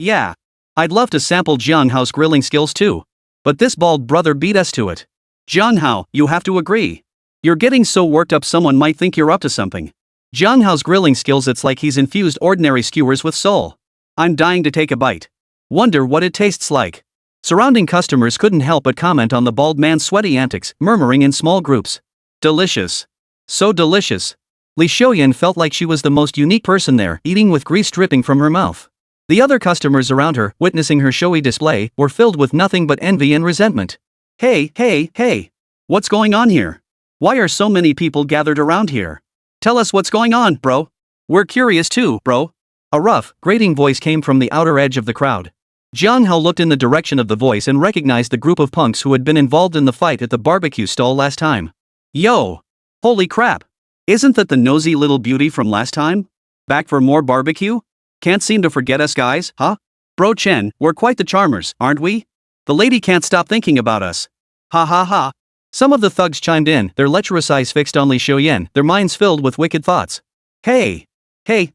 I'd love to sample Jiang Hao's grilling skills too. But this bald brother beat us to it. Jiang Hao, you have to agree. You're getting so worked up someone might think you're up to something. Jiang Hao's grilling skills, it's like he's infused ordinary skewers with soul. I'm dying to take a bite. Wonder what it tastes like. Surrounding customers couldn't help but comment on the bald man's sweaty antics, murmuring in small groups. Delicious. So delicious. Li Xiaoyan felt like she was the most unique person there, eating with grease dripping from her mouth. The other customers around her, witnessing her showy display, were filled with nothing but envy and resentment. Hey. What's going on here? Why are so many people gathered around here? Tell us what's going on, bro. We're curious too, bro. A rough, grating voice came from the outer edge of the crowd. Jiang Hao looked in the direction of the voice and recognized the group of punks who had been involved in the fight at the barbecue stall last time. Yo! Holy crap! Isn't that the nosy little beauty from last time? Back for more barbecue? Can't seem to forget us guys, huh? Bro Chen, we're quite the charmers, aren't we? The lady can't stop thinking about us. Ha. Some of the thugs chimed in, their lecherous eyes fixed on Li Xiaoyan, their minds filled with wicked thoughts. Hey,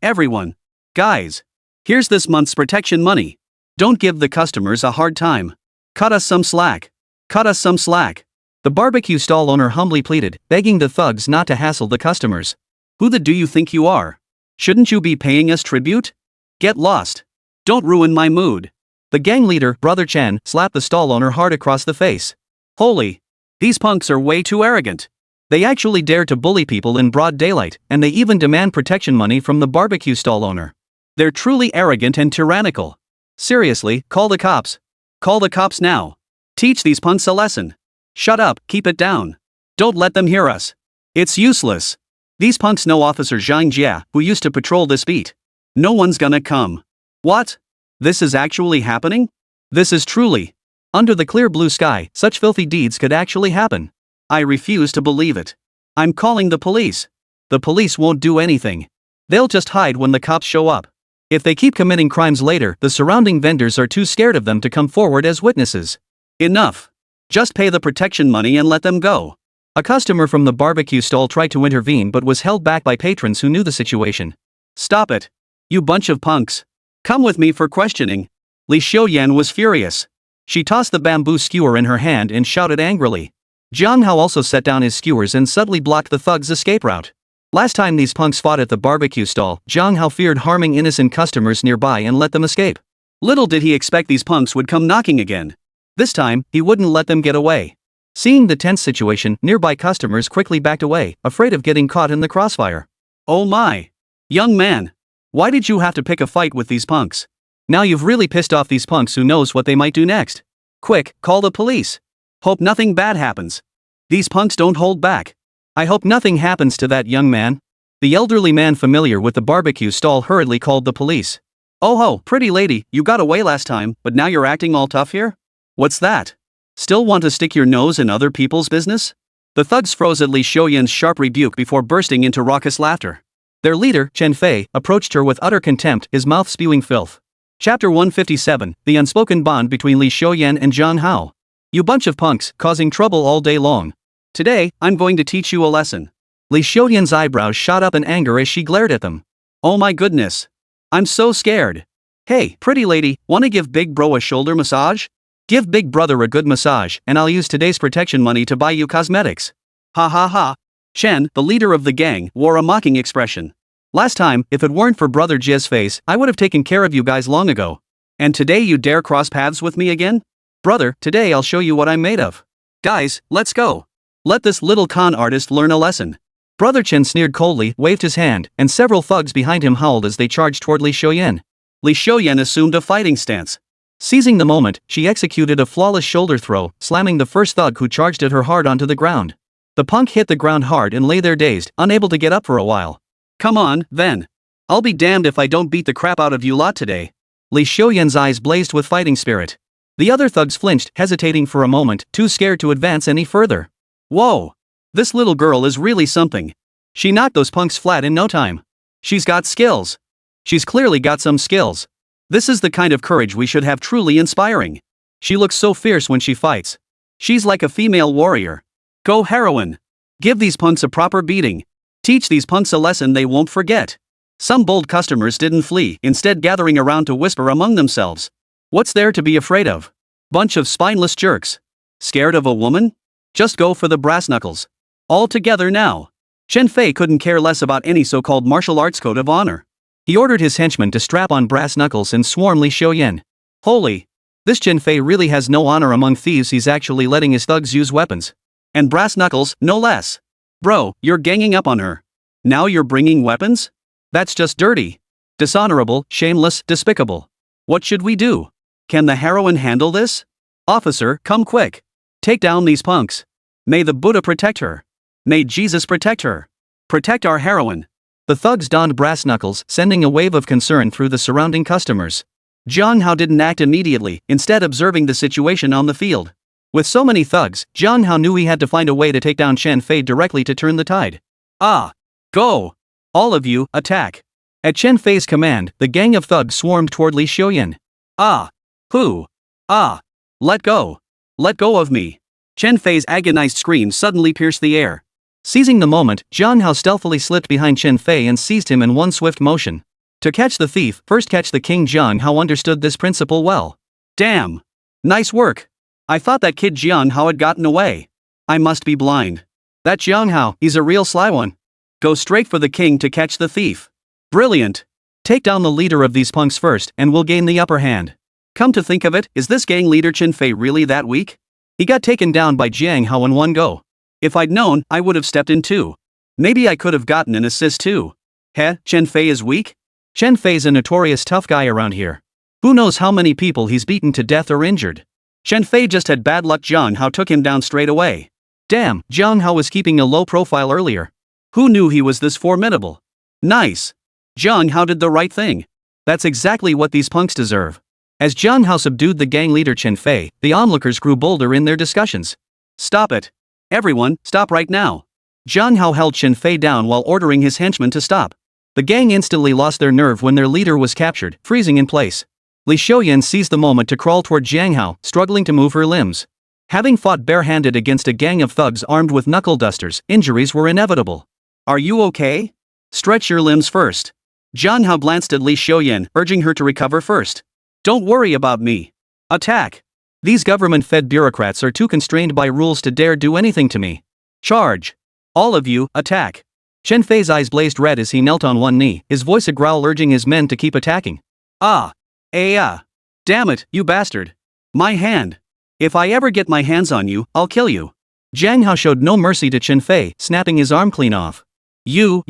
everyone. Guys. Here's this month's protection money. Don't give the customers a hard time. Cut us some slack. The barbecue stall owner humbly pleaded, begging the thugs not to hassle the customers. Who the do you think you are? Shouldn't you be paying us tribute? Get lost. Don't ruin my mood. The gang leader, Brother Chen, slapped the stall owner hard across the face. Holy. These punks are way too arrogant. They actually dare to bully people in broad daylight, and they even demand protection money from the barbecue stall owner. They're truly arrogant and tyrannical. Seriously, call the cops. Call the cops now. Teach these punks a lesson. Shut up, keep it down. Don't let them hear us. It's useless. These punks know Officer Zhang Jia, who used to patrol this beat. No one's gonna come. What? This is actually happening? This is truly. Under the clear blue sky, such filthy deeds could actually happen. I refuse to believe it. I'm calling the police. The police won't do anything. They'll just hide when the cops show up. If they keep committing crimes later, the surrounding vendors are too scared of them to come forward as witnesses. Enough. Just pay the protection money and let them go. A customer from the barbecue stall tried to intervene but was held back by patrons who knew the situation. Stop it. You bunch of punks. Come with me for questioning. Li Xiaoyan was furious. She tossed the bamboo skewer in her hand and shouted angrily. Jiang Hao also set down his skewers and subtly blocked the thugs' escape route. Last time these punks fought at the barbecue stall, Jiang Hao feared harming innocent customers nearby and let them escape. Little did he expect these punks would come knocking again. This time, he wouldn't let them get away. Seeing the tense situation, nearby customers quickly backed away, afraid of getting caught in the crossfire. Oh my. Young man. Why did you have to pick a fight with these punks? Now you've really pissed off these punks, who knows what they might do next. Quick, call the police. Hope nothing bad happens. These punks don't hold back. I hope nothing happens to that young man. The elderly man familiar with the barbecue stall hurriedly called the police. Oh ho, pretty lady, you got away last time, but now you're acting all tough here? What's that? Still want to stick your nose in other people's business? The thugs froze at Li Xiaoyan's sharp rebuke before bursting into raucous laughter. Their leader, Chen Fei, approached her with utter contempt, his mouth spewing filth. Chapter 157, The Unspoken Bond Between Li Xiaoyan and Jiang Hao. You bunch of punks, causing trouble all day long. Today, I'm going to teach you a lesson. Li Xiaoyan's eyebrows shot up in anger as she glared at them. Oh my goodness. I'm so scared. Hey, pretty lady, wanna give big bro a shoulder massage? Give big brother a good massage, and I'll use today's protection money to buy you cosmetics. Ha. Chen, the leader of the gang, wore a mocking expression. Last time, if it weren't for Brother Jia's face, I would have taken care of you guys long ago. And today you dare cross paths with me again? Brother, today I'll show you what I'm made of. Guys, let's go. Let this little con artist learn a lesson. Brother Chen sneered coldly, waved his hand, and several thugs behind him howled as they charged toward Li Xiuyan. Li Xiuyan assumed a fighting stance. Seizing the moment, she executed a flawless shoulder throw, slamming the first thug who charged at her hard onto the ground. The punk hit the ground hard and lay there dazed, unable to get up for a while. Come on, then. I'll be damned if I don't beat the crap out of you lot today. Li Xiuyan's eyes blazed with fighting spirit. The other thugs flinched, hesitating for a moment, too scared to advance any further. Whoa! This little girl is really something. She knocked those punks flat in no time. She's got skills. She's clearly got some skills. This is the kind of courage we should have, truly inspiring. She looks so fierce when she fights. She's like a female warrior. Go heroine. Give these punks a proper beating. Teach these punks a lesson they won't forget. Some bold customers didn't flee, instead gathering around to whisper among themselves. What's there to be afraid of? Bunch of spineless jerks. Scared of a woman? Just go for the brass knuckles. All together now. Chen Fei couldn't care less about any so-called martial arts code of honor. He ordered his henchmen to strap on brass knuckles and swarm Li Xiuyan. Holy! This Chen Fei really has no honor among thieves. He's actually letting his thugs use weapons. And brass knuckles, no less. Bro, you're ganging up on her. Now you're bringing weapons? That's just dirty. Dishonorable, shameless, despicable. What should we do? Can the heroine handle this? Officer, come quick. Take down these punks. May the Buddha protect her. May Jesus protect her. Protect our heroine. The thugs donned brass knuckles, sending a wave of concern through the surrounding customers. Jiang Hao didn't act immediately, instead observing the situation on the field. With so many thugs, Jiang Hao knew he had to find a way to take down Chen Fei directly to turn the tide. Ah! Go! All of you, attack! At Chen Fei's command, the gang of thugs swarmed toward Li Xiuyan. Ah! Who? Ah! Let go! Let go of me! Chen Fei's agonized scream suddenly pierced the air. Seizing the moment, Jiang Hao stealthily slipped behind Chen Fei and seized him in one swift motion. To catch the thief, first catch the king. Jiang Hao understood this principle well. Damn! Nice work! I thought that kid Jiang Hao had gotten away. I must be blind. That Jiang Hao, he's a real sly one. Go straight for the king to catch the thief. Brilliant! Take down the leader of these punks first and we'll gain the upper hand. Come to think of it, is this gang leader Chen Fei really that weak? He got taken down by Jiang Hao in one go. If I'd known, I would have stepped in too. Maybe I could have gotten an assist too. Heh, Chen Fei is weak? Chen Fei's a notorious tough guy around here. Who knows how many people he's beaten to death or injured. Chen Fei just had bad luck. Jiang Hao took him down straight away. Damn, Jiang Hao was keeping a low profile earlier. Who knew he was this formidable? Nice. Jiang Hao did the right thing. That's exactly what these punks deserve. As Jiang Hao subdued the gang leader Chen Fei, the onlookers grew bolder in their discussions. Stop it. Everyone, stop right now. Jiang Hao held Chen Fei down while ordering his henchmen to stop. The gang instantly lost their nerve when their leader was captured, freezing in place. Li Xiuyan seized the moment to crawl toward Jiang Hao, struggling to move her limbs. Having fought barehanded against a gang of thugs armed with knuckle dusters, injuries were inevitable. Are you okay? Stretch your limbs first. Jiang Hao glanced at Li Xiuyan, urging her to recover first. Don't worry about me. Attack! These government-fed bureaucrats are too constrained by rules to dare do anything to me. Charge! All of you, attack! Chen Fei's eyes blazed red as he knelt on one knee, his voice a growl urging his men to keep attacking. Ah! Damn it, you bastard! My hand! If I ever get my hands on you, I'll kill you. Jiang Hao showed no mercy to Chen Fei, snapping his arm clean off. You!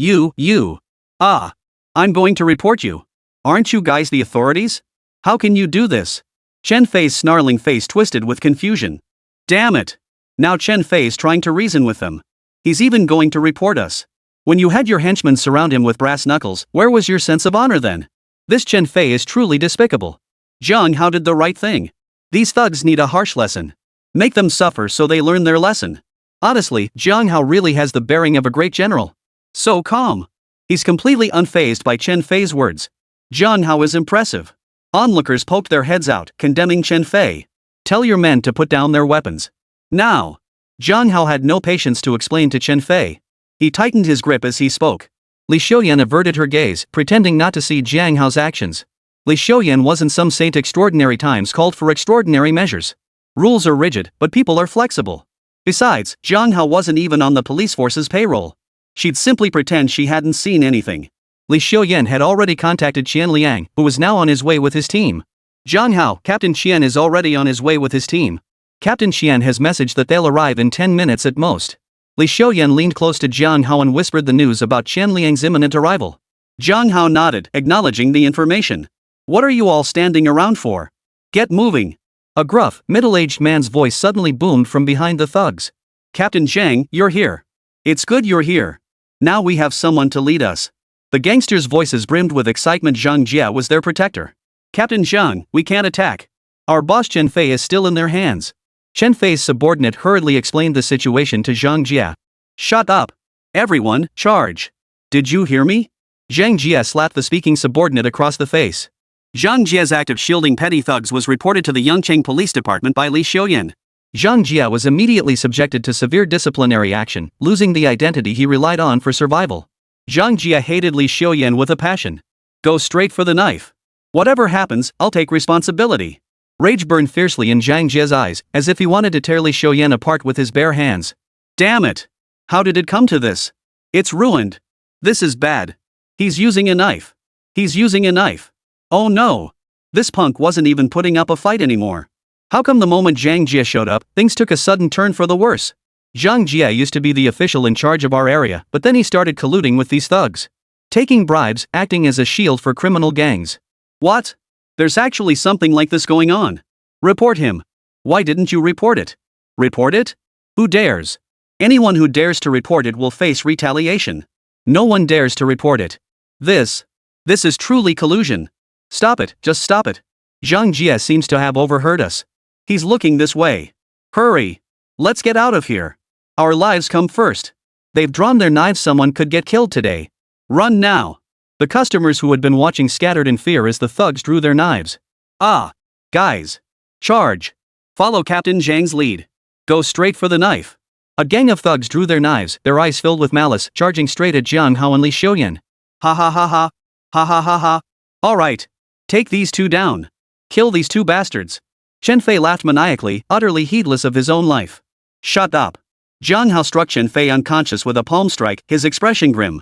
Ah! I'm going to report you. Aren't you guys the authorities? How can you do this? Chen Fei's snarling face twisted with confusion. Damn it! Now Chen Fei's trying to reason with them. He's even going to report us. When you had your henchmen surround him with brass knuckles, where was your sense of honor then? This Chen Fei is truly despicable. Jiang Hao did the right thing. These thugs need a harsh lesson. Make them suffer so they learn their lesson. Honestly, Jiang Hao really has the bearing of a great general. So calm. He's completely unfazed by Chen Fei's words. Jiang Hao is impressive. Onlookers poked their heads out, condemning Chen Fei. Tell your men to put down their weapons. Now. Jiang Hao had no patience to explain to Chen Fei. He tightened his grip as he spoke. Li Xiuyan averted her gaze, pretending not to see Jiang Hao's actions. Li Xiuyan wasn't some saint. Extraordinary times called for extraordinary measures. Rules are rigid, but people are flexible. Besides, Jiang Hao wasn't even on the police force's payroll. She'd simply pretend she hadn't seen anything. Li Xiuyan had already contacted Qian Liang, who was now on his way with his team. Jiang Hao, Captain Qian is already on his way with his team. Captain Qian has messaged that they'll arrive in 10 minutes at most. Li Xiaoyan leaned close to Jiang Hao and whispered the news about Qian Liang's imminent arrival. Jiang Hao nodded, acknowledging the information. What are you all standing around for? Get moving. A gruff, middle-aged man's voice suddenly boomed from behind the thugs. Captain Zhang, you're here. It's good you're here. Now we have someone to lead us. The gangsters' voices brimmed with excitement. Zhang Jia was their protector. Captain Zhang, we can't attack. Our boss Chen Fei is still in their hands. Chen Fei's subordinate hurriedly explained the situation to Zhang Jia. Shut up. Everyone, charge. Did you hear me? Zhang Jia slapped the speaking subordinate across the face. Zhang Jia's act of shielding petty thugs was reported to the Yangcheng Police Department by Li Xiaoyan. Zhang Jia was immediately subjected to severe disciplinary action, losing the identity he relied on for survival. Zhang Jia hated Li Xiaoyan with a passion. Go straight for the knife. Whatever happens, I'll take responsibility. Rage burned fiercely in Zhang Jia's eyes, as if he wanted to tear Li Xiaoyan apart with his bare hands. Damn it! How did it come to this? It's ruined. This is bad. He's using a knife. He's using a knife. Oh no! This punk wasn't even putting up a fight anymore. How come the moment Zhang Jia showed up, things took a sudden turn for the worse? Zhang Jia used to be the official in charge of our area, but then he started colluding with these thugs. Taking bribes, acting as a shield for criminal gangs. What? There's actually something like this going on. Report him. Why didn't you report it? Report it? Who dares? Anyone who dares to report it will face retaliation. No one dares to report it. This is truly collusion. Stop it, just stop it. Zhang Jia seems to have overheard us. He's looking this way. Hurry. Let's get out of here. Our lives come first. They've drawn their knives, someone could get killed today. Run now. The customers who had been watching scattered in fear as the thugs drew their knives. Ah. Guys. Charge. Follow Captain Zhang's lead. Go straight for the knife. A gang of thugs drew their knives, their eyes filled with malice, charging straight at Jiang Hao and Li Xiaoyan. Ha ha ha ha. Ha ha ha ha. Alright. Take these two down. Kill these two bastards. Chen Fei laughed maniacally, utterly heedless of his own life. Shut up. Jiang Hao struck Chen Fei unconscious with a palm strike, his expression grim.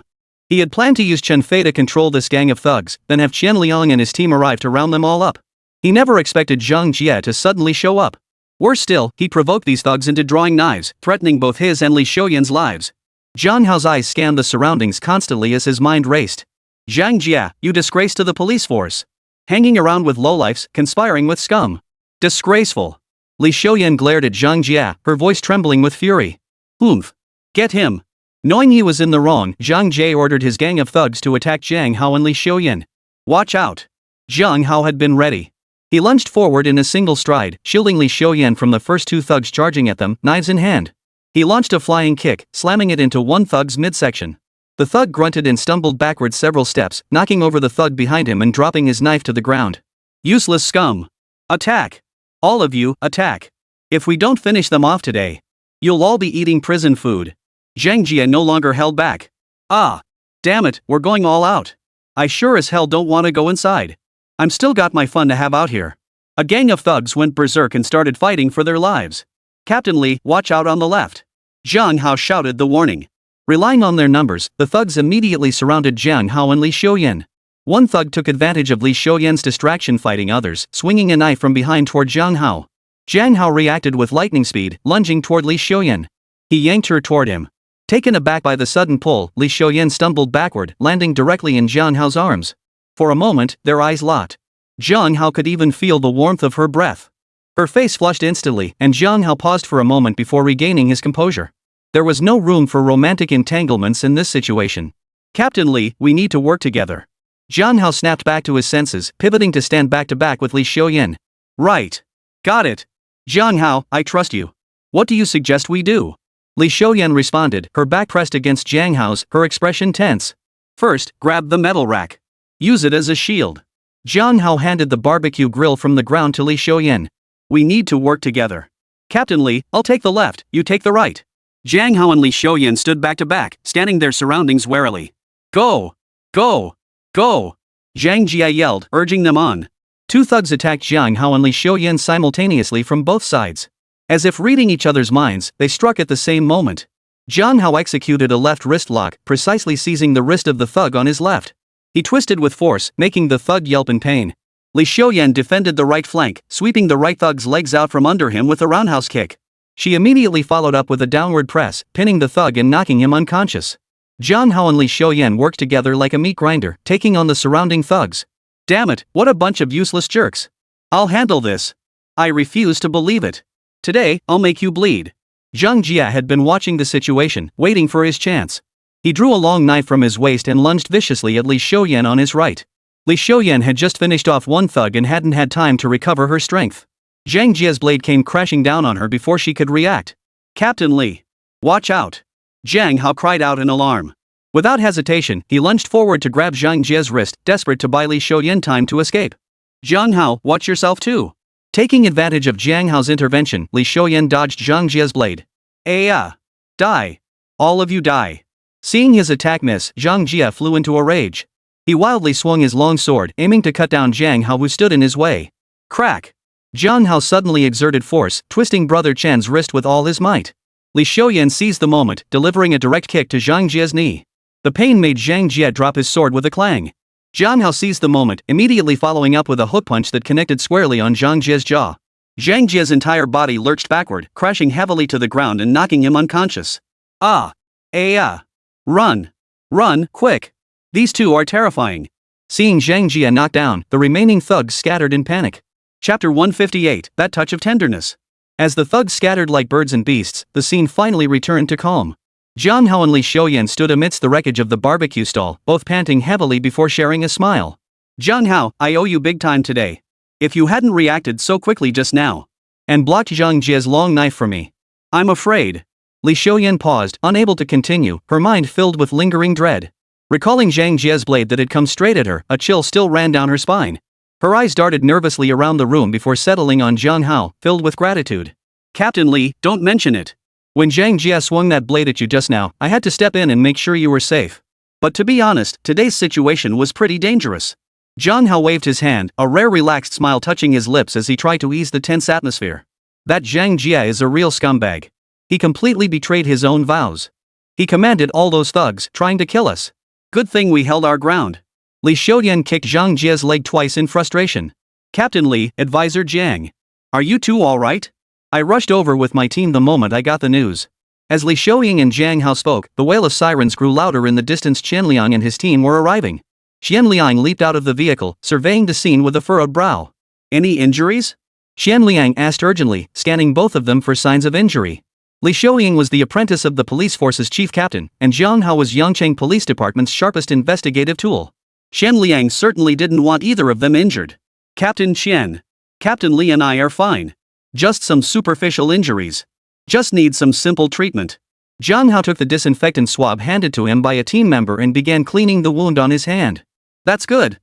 He had planned to use Chen Fei to control this gang of thugs, then have Qian Liang and his team arrive to round them all up. He never expected Zhang Jia to suddenly show up. Worse still, he provoked these thugs into drawing knives, threatening both his and Li Xiaoyan's lives. Jiang Hao's eyes scanned the surroundings constantly as his mind raced. Zhang Jia, you disgrace to the police force. Hanging around with lowlifes, conspiring with scum. Disgraceful. Li Xiaoyan glared at Zhang Jia, her voice trembling with fury. Oomph. Get him. Knowing he was in the wrong, Zhang Jia ordered his gang of thugs to attack Jiang Hao and Li Xiaoyan. Watch out. Jiang Hao had been ready. He lunged forward in a single stride, shielding Li Xiaoyan from the first two thugs charging at them, knives in hand. He launched a flying kick, slamming it into one thug's midsection. The thug grunted and stumbled backwards several steps, knocking over the thug behind him and dropping his knife to the ground. Useless scum. Attack. All of you, attack. If we don't finish them off today, you'll all be eating prison food. Zhang Jia no longer held back. Ah. Damn it, we're going all out. I sure as hell don't want to go inside. I'm still got my fun to have out here. A gang of thugs went berserk and started fighting for their lives. Captain Li, watch out on the left. Jiang Hao shouted the warning. Relying on their numbers, the thugs immediately surrounded Jiang Hao and Li Xiaoyan. One thug took advantage of Li Xiaoyan's distraction fighting others, swinging a knife from behind toward Jiang Hao. Jiang Hao reacted with lightning speed, lunging toward Li Xiaoyan. He yanked her toward him. Taken aback by the sudden pull, Li Xiaoyan stumbled backward, landing directly in Jiang Hao's arms. For a moment, their eyes locked. Jiang Hao could even feel the warmth of her breath. Her face flushed instantly, and Jiang Hao paused for a moment before regaining his composure. There was no room for romantic entanglements in this situation. Captain Li, we need to work together. Jiang Hao snapped back to his senses, pivoting to stand back to back with Li Xiaoyan. Right. Got it. Jiang Hao, I trust you. What do you suggest we do? Li Xiaoyan responded, her back pressed against Jiang Hao's, her expression tense. First, grab the metal rack. Use it as a shield. Jiang Hao handed the barbecue grill from the ground to Li Xiaoyan. We need to work together. Captain Li, I'll take the left, you take the right. Jiang Hao and Li Xiaoyan stood back to back, scanning their surroundings warily. Go! Go! Go! Zhang Jia yelled, urging them on. Two thugs attacked Jiang Hao and Li Xiaoyan simultaneously from both sides. As if reading each other's minds, they struck at the same moment. Jiang Hao executed a left wrist lock, precisely seizing the wrist of the thug on his left. He twisted with force, making the thug yelp in pain. Li Xiaoyan defended the right flank, sweeping the right thug's legs out from under him with a roundhouse kick. She immediately followed up with a downward press, pinning the thug and knocking him unconscious. Jiang Hao and Li Xiuyan worked together like a meat grinder, taking on the surrounding thugs. Damn it, what a bunch of useless jerks. I'll handle this. I refuse to believe it. Today, I'll make you bleed. Zhang Jia had been watching the situation, waiting for his chance. He drew a long knife from his waist and lunged viciously at Li Xiuyan on his right. Li Xiuyan had just finished off one thug and hadn't had time to recover her strength. Zhang Jia's blade came crashing down on her before she could react. Captain Li. Watch out. Jiang Hao cried out in alarm. Without hesitation, he lunged forward to grab Zhang Jia's wrist, desperate to buy Li Xiuyan time to escape. Jiang Hao, watch yourself too. Taking advantage of Jiang Hao's intervention, Li Xiuyan dodged Zhang Jia's blade. Die. All of you die. Seeing his attack miss, Zhang Jia flew into a rage. He wildly swung his long sword, aiming to cut down Jiang Hao who stood in his way. Crack. Jiang Hao suddenly exerted force, twisting Brother Chen's wrist with all his might. Li Xiuyan seized the moment, delivering a direct kick to Zhang Jia's knee. The pain made Zhang Jia drop his sword with a clang. Jiang Hao seized the moment, immediately following up with a hook punch that connected squarely on Zhang Jia's jaw. Zhang Jia's entire body lurched backward, crashing heavily to the ground and knocking him unconscious. Run, quick. These two are terrifying. Seeing Zhang Jia knocked down, the remaining thugs scattered in panic. Chapter 158, That Touch of Tenderness. As the thugs scattered like birds and beasts, the scene finally returned to calm. Jiang Hao and Li Xiuyan stood amidst the wreckage of the barbecue stall, both panting heavily before sharing a smile. Jiang Hao, I owe you big time today. If you hadn't reacted so quickly just now. And blocked Zhang Jia's long knife for me. I'm afraid. Li Xiuyan paused, unable to continue, her mind filled with lingering dread. Recalling Zhang Jia's blade that had come straight at her, a chill still ran down her spine. Her eyes darted nervously around the room before settling on Jiang Hao, filled with gratitude. Captain Li, don't mention it. When Zhang Jia swung that blade at you just now, I had to step in and make sure you were safe. But to be honest, today's situation was pretty dangerous. Jiang Hao waved his hand, a rare relaxed smile touching his lips as he tried to ease the tense atmosphere. That Zhang Jia is a real scumbag. He completely betrayed his own vows. He commanded all those thugs trying to kill us. Good thing we held our ground. Li Xiuyan kicked Zhang Jia's leg twice in frustration. Captain Li, Advisor Jiang. Are you two alright? I rushed over with my team the moment I got the news. As Li Xiuyan and Jiang Hao spoke, the wail of sirens grew louder in the distance. Qianliang and his team were arriving. Qianliang leaped out of the vehicle, surveying the scene with a furrowed brow. Any injuries? Qianliang asked urgently, scanning both of them for signs of injury. Li Xiuyan was the apprentice of the police force's chief captain, and Jiang Hao was Yangcheng Police Department's sharpest investigative tool. Qianliang certainly didn't want either of them injured. Captain Qian. Captain Li and I are fine. Just some superficial injuries. Just need some simple treatment. Jiang Hao took the disinfectant swab handed to him by a team member and began cleaning the wound on his hand. That's good.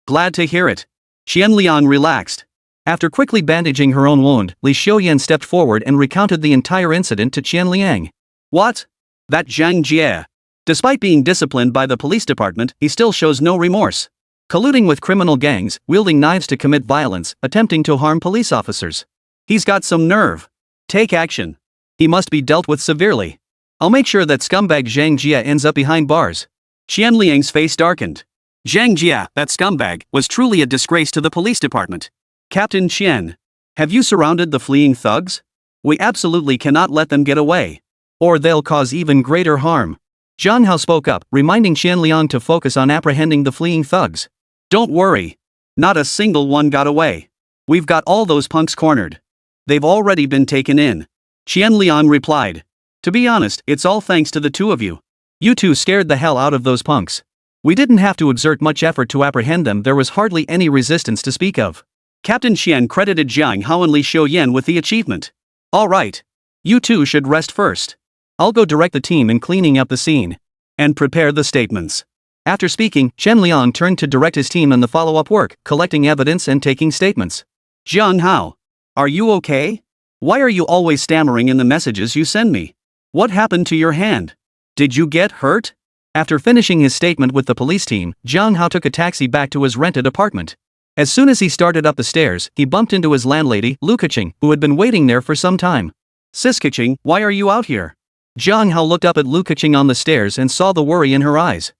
Glad to hear it. Qianliang relaxed. After quickly bandaging her own wound, Li Xiuyan stepped forward and recounted the entire incident to Qianliang. What? That Zhang Jia. Despite being disciplined by the police department, he still shows no remorse. Colluding with criminal gangs, wielding knives to commit violence, attempting to harm police officers. He's got some nerve. Take action. He must be dealt with severely. I'll make sure that scumbag Zhang Jia ends up behind bars. Qianliang's face darkened. Zhang Jia, that scumbag, was truly a disgrace to the police department. Captain Qian. Have you surrounded the fleeing thugs? We absolutely cannot let them get away. Or they'll cause even greater harm. Jiang Hao spoke up, reminding Qianliang to focus on apprehending the fleeing thugs. Don't worry. Not a single one got away. We've got all those punks cornered. They've already been taken in. Qianliang replied. To be honest, it's all thanks to the two of you. You two scared the hell out of those punks. We didn't have to exert much effort to apprehend them. There was hardly any resistance to speak of. Captain Qian credited Jiang Hao and Li Xiuyan with the achievement. All right. You two should rest first. I'll go direct the team in cleaning up the scene. And prepare the statements. After speaking, Qianliang turned to direct his team in the follow-up work, collecting evidence and taking statements. Jiang Hao. Are you okay? Why are you always stammering in the messages you send me? What happened to your hand? Did you get hurt? After finishing his statement with the police team, Jiang Hao took a taxi back to his rented apartment. As soon as he started up the stairs, he bumped into his landlady, Lu Keqing, who had been waiting there for some time. Sis Keqing, why are you out here? Jiang Hao looked up at Lu Keqing on the stairs and saw the worry in her eyes.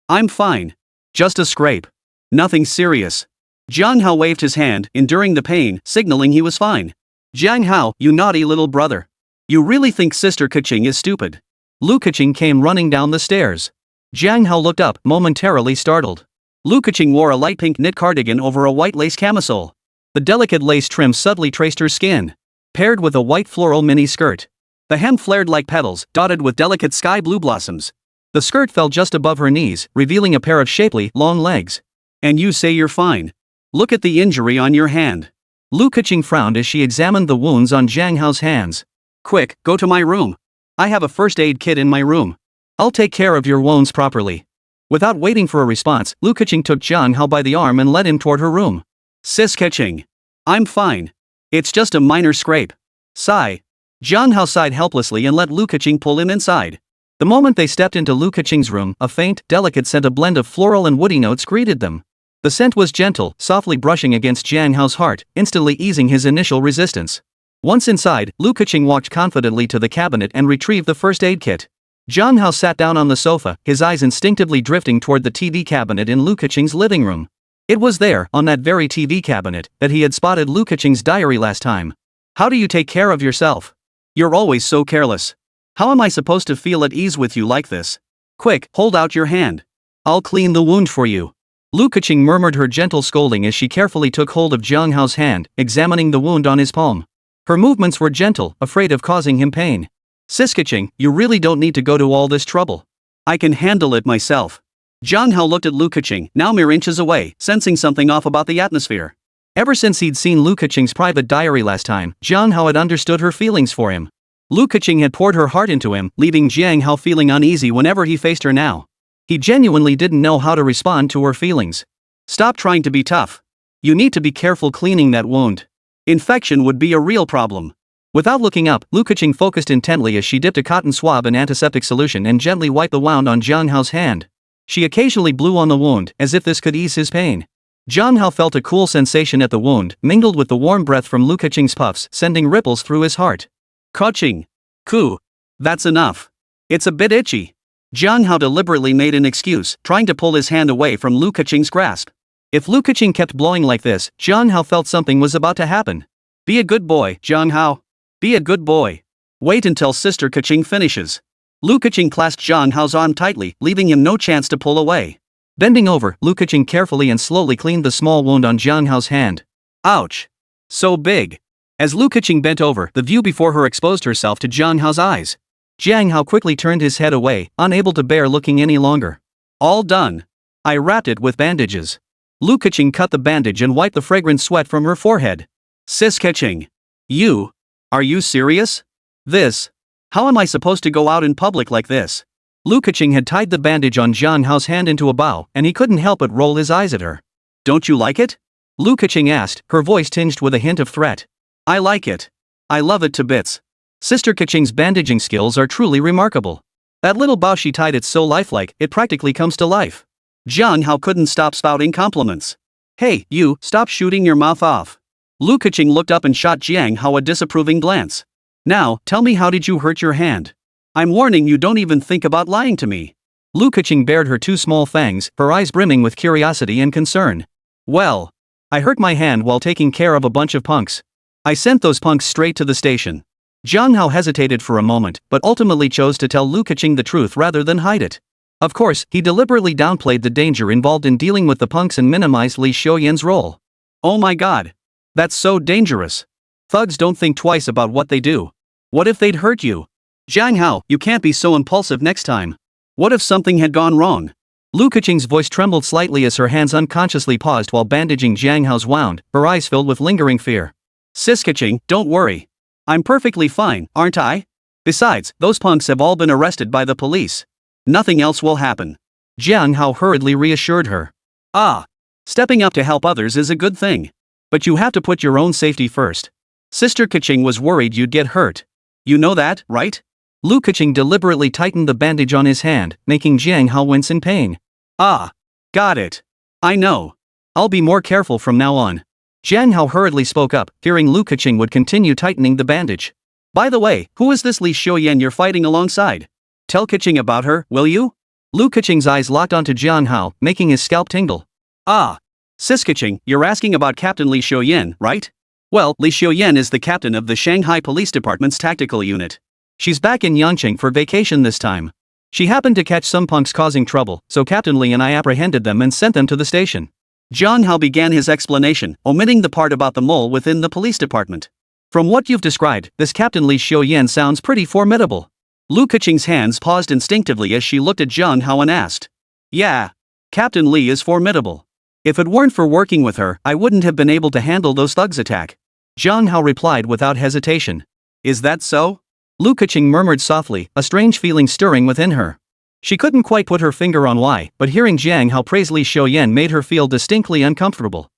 I'm fine. Just a scrape. Nothing serious. Jiang Hao waved his hand, enduring the pain, signaling he was fine. Jiang Hao, you naughty little brother. You really think Sister Kaching is stupid? Lu Kaching came running down the stairs. Jiang Hao looked up, momentarily startled. Lu Kaching wore a light pink knit cardigan over a white lace camisole. The delicate lace trim subtly traced her skin, paired with a white floral mini skirt. The hem flared like petals, dotted with delicate sky blue blossoms. The skirt fell just above her knees, revealing a pair of shapely, long legs. And you say you're fine? Look at the injury on your hand. Lu Kaching frowned as she examined the wounds on Jiang Hao's hands. Quick, go to my room. I have a first aid kit in my room. I'll take care of your wounds properly. Without waiting for a response, Lu Kaching took Jiang Hao by the arm and led him toward her room. Sis Kaching. I'm fine. It's just a minor scrape. Sigh. Jiang Hao sighed helplessly and let Lu Kaching pull him inside. The moment they stepped into Lu Kaching's room, a faint, delicate scent, a blend of floral and woody notes greeted them. The scent was gentle, softly brushing against Jiang Hao's heart, instantly easing his initial resistance. Once inside, Lu Kaching walked confidently to the cabinet and retrieved the first aid kit. Jiang Hao sat down on the sofa, his eyes instinctively drifting toward the TV cabinet in Lu Kaching's living room. It was there, on that very TV cabinet, that he had spotted Lu Kaching's diary last time. How do you take care of yourself? You're always so careless. How am I supposed to feel at ease with you like this? Quick, hold out your hand. I'll clean the wound for you. Lu Kaching murmured her gentle scolding as she carefully took hold of Jiang Hao's hand, examining the wound on his palm. Her movements were gentle, afraid of causing him pain. Sis Kaching, you really don't need to go to all this trouble. I can handle it myself. Jiang Hao looked at Lu Kaching, now mere inches away, sensing something off about the atmosphere. Ever since he'd seen Lu Kaching's private diary last time, Jiang Hao had understood her feelings for him. Lu Kaching had poured her heart into him, leaving Jiang Hao feeling uneasy whenever he faced her now. He genuinely didn't know how to respond to her feelings. Stop trying to be tough. You need to be careful cleaning that wound. Infection would be a real problem. Without looking up, Lu Kaching focused intently as she dipped a cotton swab in antiseptic solution and gently wiped the wound on Jiang Hao's hand. She occasionally blew on the wound, as if this could ease his pain. Jiang Hao felt a cool sensation at the wound, mingled with the warm breath from Lu Kaching's puffs, sending ripples through his heart. Kaching. Ku. That's enough. It's a bit itchy. Jiang Hao deliberately made an excuse, trying to pull his hand away from Lu Kaching's grasp. If Lu Kaching kept blowing like this, Jiang Hao felt something was about to happen. Be a good boy, Jiang Hao. Be a good boy. Wait until Sister Kaching finishes. Lu Kaching clasped Jiang Hao's arm tightly, leaving him no chance to pull away. Bending over, Lu Kaching carefully and slowly cleaned the small wound on Jiang Hao's hand. Ouch. So big. As Lu Kaching bent over, the view before her exposed herself to Jiang Hao's eyes. Jiang Hao quickly turned his head away, unable to bear looking any longer. All done. I wrapped it with bandages. Lu Kaching cut the bandage and wiped the fragrant sweat from her forehead. Sis Kaching. You? Are you serious? This? How am I supposed to go out in public like this? Lu Kaching had tied the bandage on Jiang Hao's hand into a bow, and he couldn't help but roll his eyes at her. Don't you like it? Lu Kaching asked, her voice tinged with a hint of threat. I like it. I love it to bits. Sister Kaching's bandaging skills are truly remarkable. That little bow she tied, it's so lifelike, it practically comes to life. Jiang Hao couldn't stop spouting compliments. Hey, you, stop shooting your mouth off. Lu Kaching looked up and shot Jiang Hao a disapproving glance. Now, tell me, how did you hurt your hand? I'm warning you, don't even think about lying to me. Lu Kaching bared her two small fangs, her eyes brimming with curiosity and concern. Well, I hurt my hand while taking care of a bunch of punks. I sent those punks straight to the station. Jiang Hao hesitated for a moment, but ultimately chose to tell Lu Kaching the truth rather than hide it. Of course, he deliberately downplayed the danger involved in dealing with the punks and minimized Li Xiuyan's role. Oh my god. That's so dangerous. Thugs don't think twice about what they do. What if they'd hurt you? Jiang Hao, you can't be so impulsive next time. What if something had gone wrong? Lu Kaching's voice trembled slightly as her hands unconsciously paused while bandaging Jiang Hao's wound, her eyes filled with lingering fear. Sis Kaching, don't worry. I'm perfectly fine, aren't I? Besides, those punks have all been arrested by the police. Nothing else will happen. Jiang Hao hurriedly reassured her. Ah. Stepping up to help others is a good thing. But you have to put your own safety first. Sister Kaching was worried you'd get hurt. You know that, right? Lu Kaching deliberately tightened the bandage on his hand, making Jiang Hao wince in pain. Ah. Got it. I know. I'll be more careful from now on. Jiang Hao hurriedly spoke up, fearing Lu Kaching would continue tightening the bandage. By the way, who is this Li Xiuyan you're fighting alongside? Tell Kaching about her, will you? Lu Kaching's eyes locked onto Jiang Hao, making his scalp tingle. Ah. Sis Kaching, you're asking about Captain Li Xiuyan, right? Well, Li Xiuyan is the captain of the Shanghai Police Department's tactical unit. She's back in Yangqing for vacation this time. She happened to catch some punks causing trouble, so Captain Li and I apprehended them and sent them to the station. Jiang Hao began his explanation, omitting the part about the mole within the police department. From what you've described, this Captain Li Xiuyan sounds pretty formidable. Lu Keqing's hands paused instinctively as she looked at Jiang Hao and asked. Yeah. Captain Li is formidable. If it weren't for working with her, I wouldn't have been able to handle those thugs' attack. Jiang Hao replied without hesitation. Is that so? Lu Keqing murmured softly, a strange feeling stirring within her. She couldn't quite put her finger on why, but hearing Jiang Hao praise Li Xiuyan made her feel distinctly uncomfortable.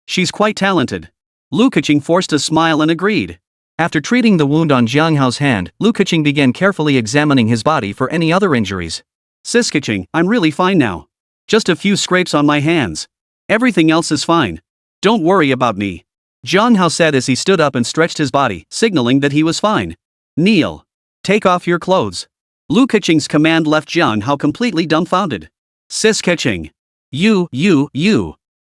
She's quite talented. Lu Keqing forced a smile and agreed. After treating the wound on Jiang Hao's hand, Lu Keqing began carefully examining his body for any other injuries. Sis Keqing, I'm really fine now. Just a few scrapes on my hands. Everything else is fine. Don't worry about me. Jiang Hao said as he stood up and stretched his body, signaling that he was fine. Kneel. Take off your clothes. Lu Keqing's command left Jiang Hao completely dumbfounded. Sis Keqing. You.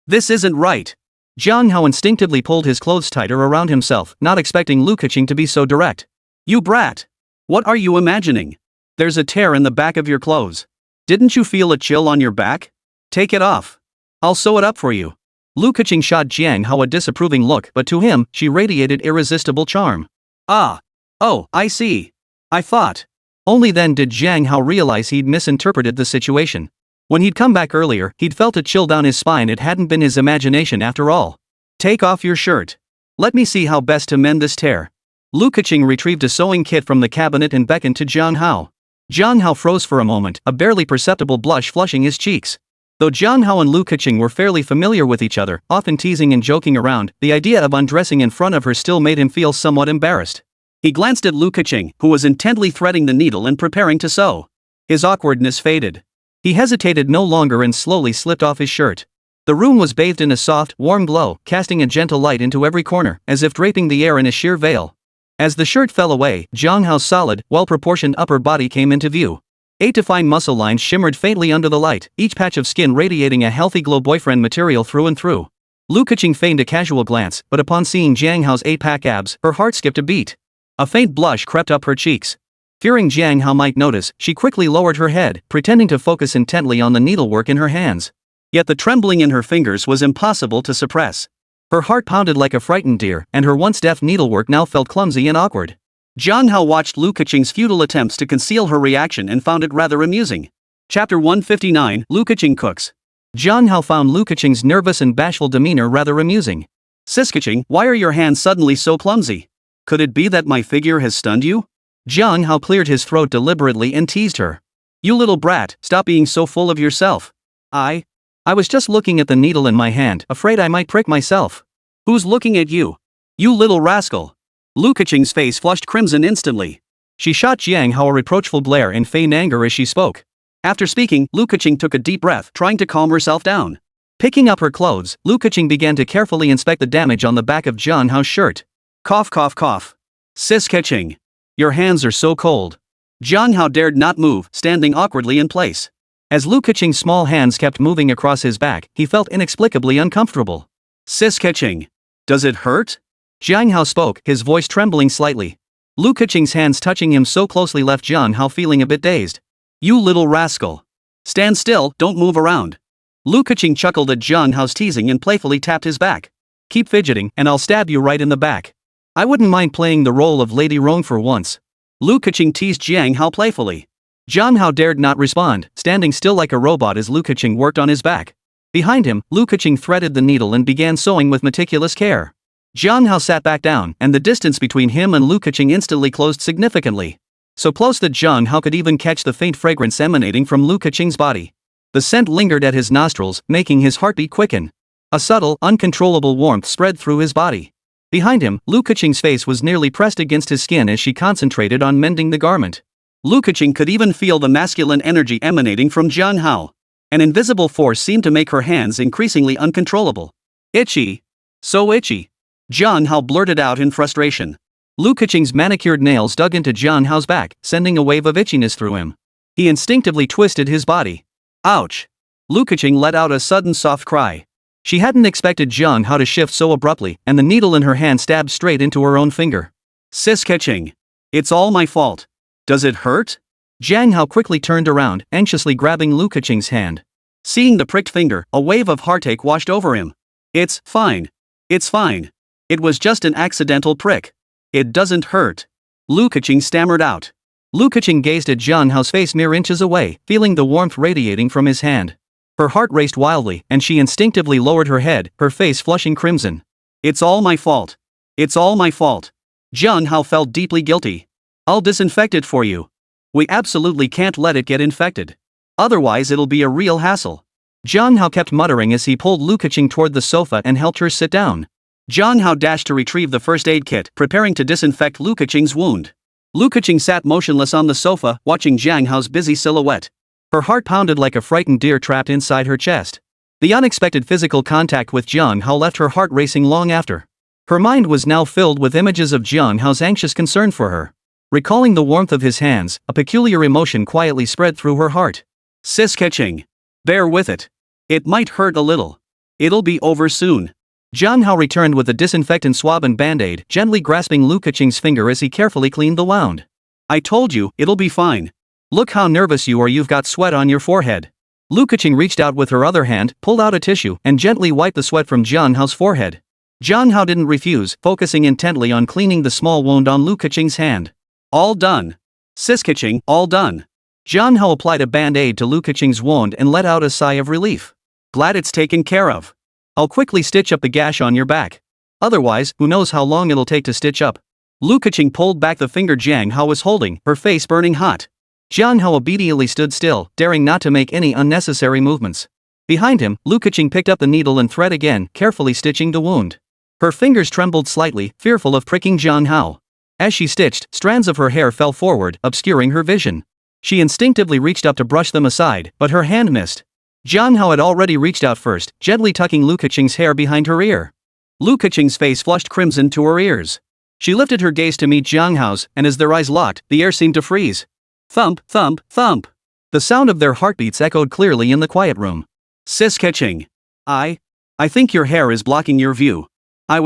This isn't right. Jiang Hao instinctively pulled his clothes tighter around himself, not expecting Lu Keqing to be so direct. You brat. What are you imagining? There's a tear in the back of your clothes. Didn't you feel a chill on your back? Take it off. I'll sew it up for you. Lu Keqing shot Jiang Hao a disapproving look, but to him, she radiated irresistible charm. Ah. Oh, I see. I thought. Only then did Jiang Hao realize he'd misinterpreted the situation. When he'd come back earlier, he'd felt a chill down his spine. It hadn't been his imagination after all. Take off your shirt. Let me see how best to mend this tear. Lu Keqing retrieved a sewing kit from the cabinet and beckoned to Jiang Hao. Jiang Hao froze for a moment, a barely perceptible blush flushing his cheeks. Though Jiang Hao and Lu Keqing were fairly familiar with each other, often teasing and joking around, the idea of undressing in front of her still made him feel somewhat embarrassed. He glanced at Lu Keqing, who was intently threading the needle and preparing to sew. His awkwardness faded. He hesitated no longer and slowly slipped off his shirt. The room was bathed in a soft, warm glow, casting a gentle light into every corner, as if draping the air in a sheer veil. As the shirt fell away, Jiang Hao's solid, well-proportioned upper body came into view. 8 defined muscle lines shimmered faintly under the light, each patch of skin radiating a healthy glow boyfriend material through and through. Lu Keqing feigned a casual glance, but upon seeing Jiang Hao's 8-pack abs, her heart skipped a beat. A faint blush crept up her cheeks. Fearing Jiang Hao might notice, she quickly lowered her head, pretending to focus intently on the needlework in her hands. Yet the trembling in her fingers was impossible to suppress. Her heart pounded like a frightened deer, and her once deft needlework now felt clumsy and awkward. Jiang Hao watched Lu Keqing's futile attempts to conceal her reaction and found it rather amusing. Chapter 159, Lu Keqing cooks. Jiang Hao found Lu Keqing's nervous and bashful demeanor rather amusing. Sis Keqing, why are your hands suddenly so clumsy? Could it be that my figure has stunned you? Jiang Hao cleared his throat deliberately and teased her. You little brat, stop being so full of yourself. I was just looking at the needle in my hand, afraid I might prick myself. Who's looking at you? You little rascal. Lu Keqing's face flushed crimson instantly. She shot Jiang Hao a reproachful glare in feigned anger as she spoke. After speaking, Lu Keqing took a deep breath, trying to calm herself down. Picking up her clothes, Lu Keqing began to carefully inspect the damage on the back of Jiang Hao's shirt. Cough cough cough. Sis Keqing. Your hands are so cold. Jiang Hao dared not move, standing awkwardly in place. As Lu Keqing's small hands kept moving across his back, he felt inexplicably uncomfortable. Sis Keqing. Does it hurt? Jiang Hao spoke, his voice trembling slightly. Lu Keqing's hands touching him so closely left Jiang Hao feeling a bit dazed. You little rascal. Stand still, don't move around. Lu Keqing chuckled at Jiang Hao's teasing and playfully tapped his back. Keep fidgeting, and I'll stab you right in the back. I wouldn't mind playing the role of Lady Roan for once. Lu Keqing teased Jiang Hao playfully. Jiang Hao dared not respond, standing still like a robot as Lu Keqing worked on his back. Behind him, Lu Keqing threaded the needle and began sewing with meticulous care. Jiang Hao sat back down, and the distance between him and Lu Keqing instantly closed significantly. So close that Jiang Hao could even catch the faint fragrance emanating from Lu Keqing's body. The scent lingered at his nostrils, making his heartbeat quicken. A subtle, uncontrollable warmth spread through his body. Behind him, Lu Keqing's face was nearly pressed against his skin as she concentrated on mending the garment. Lu Keqing could even feel the masculine energy emanating from Jiang Hao. An invisible force seemed to make her hands increasingly uncontrollable. Itchy. So itchy. Jiang Hao blurted out in frustration. Lu Keqing's manicured nails dug into Jiang Hao's back, sending a wave of itchiness through him. He instinctively twisted his body. Ouch. Lu Keqing let out a sudden soft cry. She hadn't expected Jiang Hao to shift so abruptly, and the needle in her hand stabbed straight into her own finger. Sis catching. It's all my fault. Does it hurt? Jiang Hao quickly turned around, anxiously grabbing Lu Keching's hand. Seeing the pricked finger, a wave of heartache washed over him. It's fine. It's fine. It was just an accidental prick. It doesn't hurt. Lu Keching stammered out. Lu Keching gazed at Jiang Hao's face mere inches away, feeling the warmth radiating from his hand. Her heart raced wildly, and she instinctively lowered her head, her face flushing crimson. It's all my fault. It's all my fault. Jiang Hao felt deeply guilty. I'll disinfect it for you. We absolutely can't let it get infected. Otherwise it'll be a real hassle. Jiang Hao kept muttering as he pulled Lu Keching toward the sofa and helped her sit down. Jiang Hao dashed to retrieve the first aid kit, preparing to disinfect Lu Keching's wound. Lu Keching sat motionless on the sofa, watching Jiang Hao's busy silhouette. Her heart pounded like a frightened deer trapped inside her chest. The unexpected physical contact with Jiang Hao left her heart racing long after. Her mind was now filled with images of Jiang Hao's anxious concern for her. Recalling the warmth of his hands, a peculiar emotion quietly spread through her heart. Sis Keching. Bear with it. It might hurt a little. It'll be over soon. Jiang Hao returned with a disinfectant swab and band-aid, gently grasping Lu Keching's finger as he carefully cleaned the wound. I told you, it'll be fine. Look how nervous you are, you've got sweat on your forehead. Lu Keching reached out with her other hand, pulled out a tissue, and gently wiped the sweat from Jiang Hao's forehead. Jiang Hao didn't refuse, focusing intently on cleaning the small wound on Lu Keching's hand. All done. Sis Keching, all done. Jiang Hao applied a band-aid to Lu Keching's wound and let out a sigh of relief. Glad it's taken care of. I'll quickly stitch up the gash on your back. Otherwise, who knows how long it'll take to stitch up. Lu Keching pulled back the finger Jiang Hao was holding, her face burning hot. Jiang Hao obediently stood still, daring not to make any unnecessary movements. Behind him, Lu Keching picked up the needle and thread again, carefully stitching the wound. Her fingers trembled slightly, fearful of pricking Jiang Hao. As she stitched, strands of her hair fell forward, obscuring her vision. She instinctively reached up to brush them aside, but her hand missed. Jiang Hao had already reached out first, gently tucking Lu Keching's hair behind her ear. Lu Keching's face flushed crimson to her ears. She lifted her gaze to meet Jiang Hao's, and as their eyes locked, the air seemed to freeze. Thump, thump, thump. The sound of their heartbeats echoed clearly in the quiet room. Sis Keching. I think your hair is blocking your view. I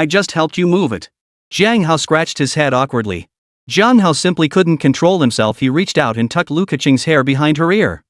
just helped you move it. Jiang Hao scratched his head awkwardly. Jiang Hao simply couldn't control himself. He reached out and tucked Lu Keching's hair behind her ear.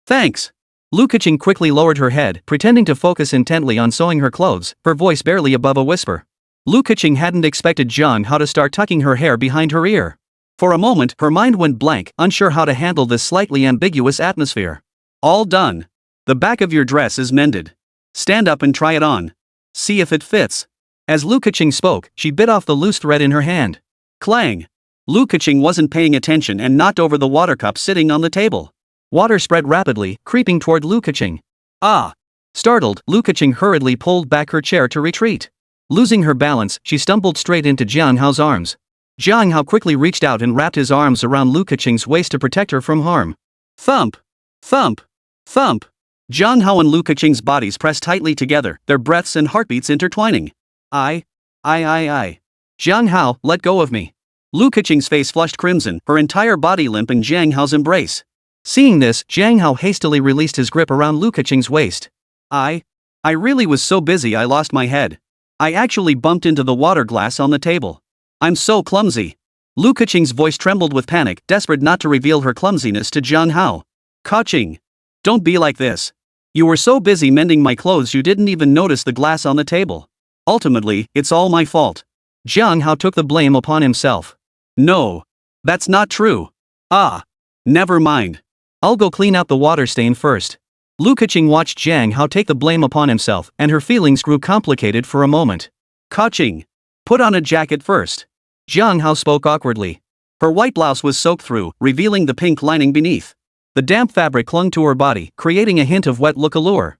Thanks. Lu Keching quickly lowered her head, pretending to focus intently on sewing her clothes, her voice barely above a whisper. Lu Keching hadn't expected Jiang Hao to start tucking her hair behind her ear. For a moment, her mind went blank, unsure how to handle this slightly ambiguous atmosphere. All done. The back of your dress is mended. Stand up and try it on. See if it fits. As Lu Keching spoke, she bit off the loose thread in her hand. Clang! Lu Keching wasn't paying attention and knocked over the water cup sitting on the table. Water spread rapidly, creeping toward Lu Keching. Ah! Startled, Lu Keching hurriedly pulled back her chair to retreat. Losing her balance, she stumbled straight into Jiang Hao's arms. Jiang Hao quickly reached out and wrapped his arms around Lu Keching's waist to protect her from harm. Thump! Thump! Thump! Jiang Hao and Lu Keching's bodies pressed tightly together, their breaths and heartbeats intertwining. I. Jiang Hao, let go of me. Lu Keching's face flushed crimson, her entire body limp in Jiang Hao's embrace. Seeing this, Jiang Hao hastily released his grip around Lu Keching's waist. I really was so busy I lost my head. I actually bumped into the water glass on the table. I'm so clumsy. Lu Keching's voice trembled with panic, desperate not to reveal her clumsiness to Jiang Hao. Kaching. Don't be like this. You were so busy mending my clothes you didn't even notice the glass on the table. Ultimately, it's all my fault. Jiang Hao took the blame upon himself. No. That's not true. Never mind. I'll go clean out the water stain first. Lu Keching watched Jiang Hao take the blame upon himself, and her feelings grew complicated for a moment. Kaching. Put on a jacket first. Jiang Hao spoke awkwardly. Her white blouse was soaked through, revealing the pink lining beneath. The damp fabric clung to her body, creating a hint of wet look allure.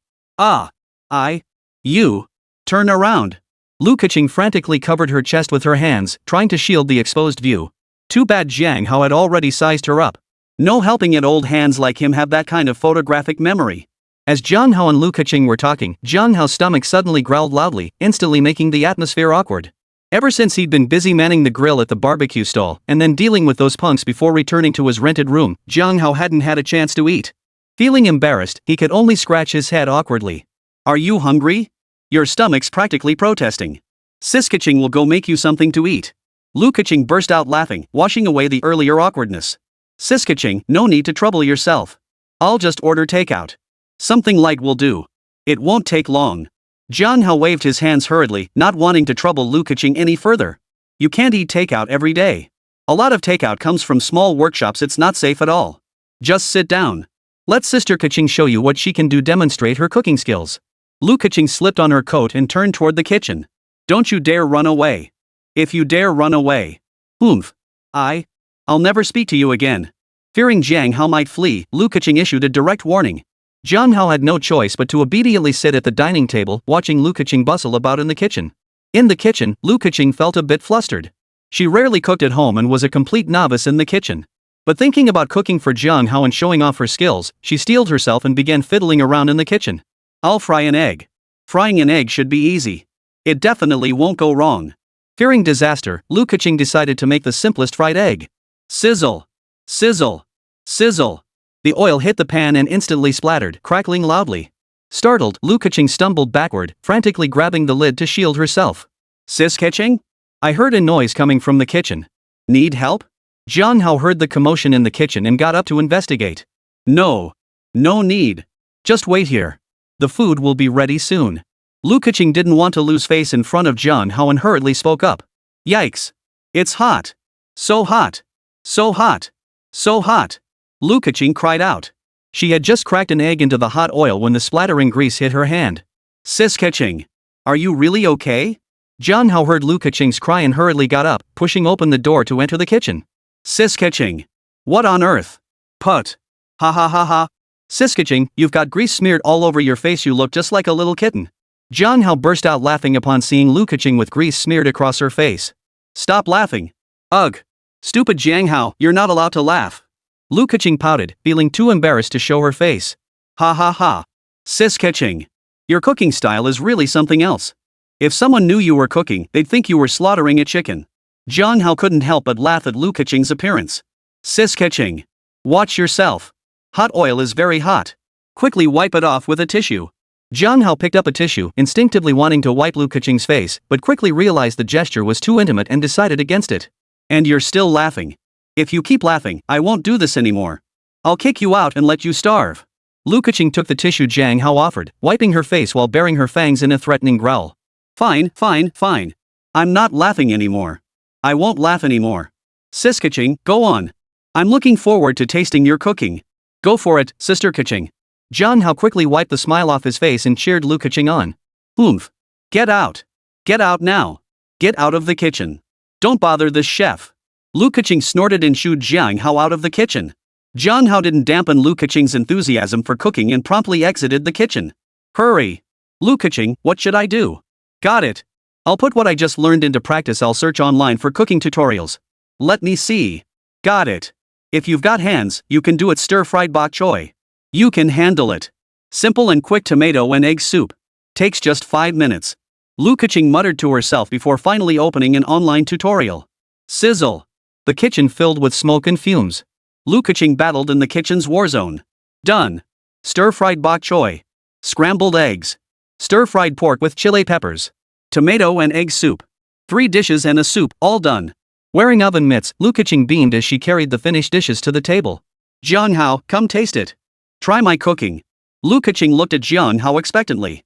You. Turn around. Lu Keching frantically covered her chest with her hands, trying to shield the exposed view. Too bad Jiang Hao had already sized her up. No helping it, old hands like him have that kind of photographic memory. As Jiang Hao and Lu Keching were talking, Jiang Hao's stomach suddenly growled loudly, instantly making the atmosphere awkward. Ever since he'd been busy manning the grill at the barbecue stall, and then dealing with those punks before returning to his rented room, Jiang Hao hadn't had a chance to eat. Feeling embarrassed, he could only scratch his head awkwardly. Are you hungry? Your stomach's practically protesting. Sis Kaching will go make you something to eat. Lu Kaching burst out laughing, washing away the earlier awkwardness. Sis Kaching, no need to trouble yourself. I'll just order takeout. Something light will do. It won't take long. Jiang Hao waved his hands hurriedly, not wanting to trouble Lu Kaching any further. You can't eat takeout every day. A lot of takeout comes from small workshops, it's not safe at all. Just sit down. Let Sister Kaching show you what she can do, demonstrate her cooking skills. Lu Kaching slipped on her coat and turned toward the kitchen. Don't you dare run away. If you dare run away. I'll never speak to you again. Fearing Jiang Hao might flee, Lu Kaching issued a direct warning. Jiang Hao had no choice but to obediently sit at the dining table, watching Lu Kaching bustle about in the kitchen. In the kitchen, Lu Kaching felt a bit flustered. She rarely cooked at home and was a complete novice in the kitchen. But thinking about cooking for Jiang Hao and showing off her skills, she steeled herself and began fiddling around in the kitchen. I'll fry an egg. Frying an egg should be easy. It definitely won't go wrong. Fearing disaster, Lu Kaching decided to make the simplest fried egg. Sizzle. Sizzle. Sizzle. The oil hit the pan and instantly splattered, crackling loudly. Startled, Lu Kaching stumbled backward, frantically grabbing the lid to shield herself. Sis Kaching? I heard a noise coming from the kitchen. Need help? Jiang Hao heard the commotion in the kitchen and got up to investigate. No. No need. Just wait here. The food will be ready soon. Lu Kaching didn't want to lose face in front of Jiang Hao and hurriedly spoke up. Yikes. It's hot. So hot. So hot. So hot. Lu Kaching cried out. She had just cracked an egg into the hot oil when the splattering grease hit her hand. Sis Kaching. Are you really okay? Jiang Hao heard Lu Kaching's cry and hurriedly got up, pushing open the door to enter the kitchen. Sis Kaching. What on earth? Put. Ha ha ha ha. Sis Kaching, you've got grease smeared all over your face, you look just like a little kitten. Jiang Hao burst out laughing upon seeing Lu Kaching with grease smeared across her face. Stop laughing. Ugh. Stupid Jiang Hao, you're not allowed to laugh. Lu Kaching pouted, feeling too embarrassed to show her face. Ha ha ha. Sis Kaching. Your cooking style is really something else. If someone knew you were cooking, they'd think you were slaughtering a chicken. Jiang Hao couldn't help but laugh at Lu Kaching's appearance. Sis Kaching. Watch yourself. Hot oil is very hot. Quickly wipe it off with a tissue. Jiang Hao picked up a tissue, instinctively wanting to wipe Lu Kaching's face, but quickly realized the gesture was too intimate and decided against it. And you're still laughing. If you keep laughing, I won't do this anymore. I'll kick you out and let you starve. Lu Kaching took the tissue Jiang Hao offered, wiping her face while baring her fangs in a threatening growl. Fine, fine, fine. I'm not laughing anymore. I won't laugh anymore. Sis Kaching, go on. I'm looking forward to tasting your cooking. Go for it, Sister Kaching. Jiang Hao quickly wiped the smile off his face and cheered Lu Kaching on. Oomph. Get out. Get out now. Get out of the kitchen. Don't bother this chef. Lu Kaching snorted and shooed Jiang Hao out of the kitchen. Jiang Hao didn't dampen Lu Kaching's enthusiasm for cooking and promptly exited the kitchen. Hurry. Lu Kaching, what should I do? Got it. I'll put what I just learned into practice. I'll search online for cooking tutorials. Let me see. Got it. If you've got hands, you can do it. Stir-fried bok choy. You can handle it. Simple and quick tomato and egg soup. Takes just 5 minutes. Lu Kaching muttered to herself before finally opening an online tutorial. Sizzle. The kitchen filled with smoke and fumes. Lu Kaching battled in the kitchen's war zone. Done. Stir-fried bok choy. Scrambled eggs. Stir-fried pork with chili peppers. Tomato and egg soup. 3 dishes and a soup, all done. Wearing oven mitts, Lu Kaching beamed as she carried the finished dishes to the table. Jiang Hao, come taste it. Try my cooking. Lu Kaching looked at Jiang Hao expectantly.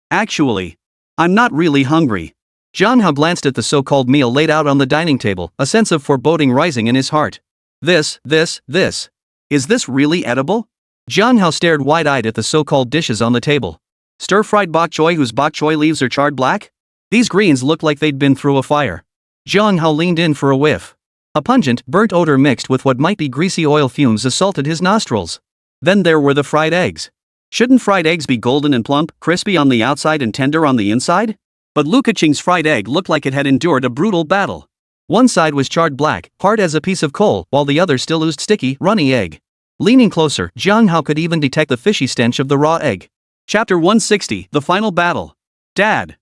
Actually, I'm not really hungry. Jiang Hao glanced at the so-called meal laid out on the dining table, a sense of foreboding rising in his heart. This. Is this really edible? Jiang Hao stared wide-eyed at the so-called dishes on the table. Stir-fried bok choy whose bok choy leaves are charred black? These greens look like they'd been through a fire. Jiang Hao leaned in for a whiff. A pungent, burnt odor mixed with what might be greasy oil fumes assaulted his nostrils. Then there were the fried eggs. Shouldn't fried eggs be golden and plump, crispy on the outside and tender on the inside? But Lu Kaching's fried egg looked like it had endured a brutal battle. One side was charred black, hard as a piece of coal, while the other still oozed sticky, runny egg. Leaning closer, Jiang Hao could even detect the fishy stench of the raw egg. Chapter 160, The Final Battle. Dad.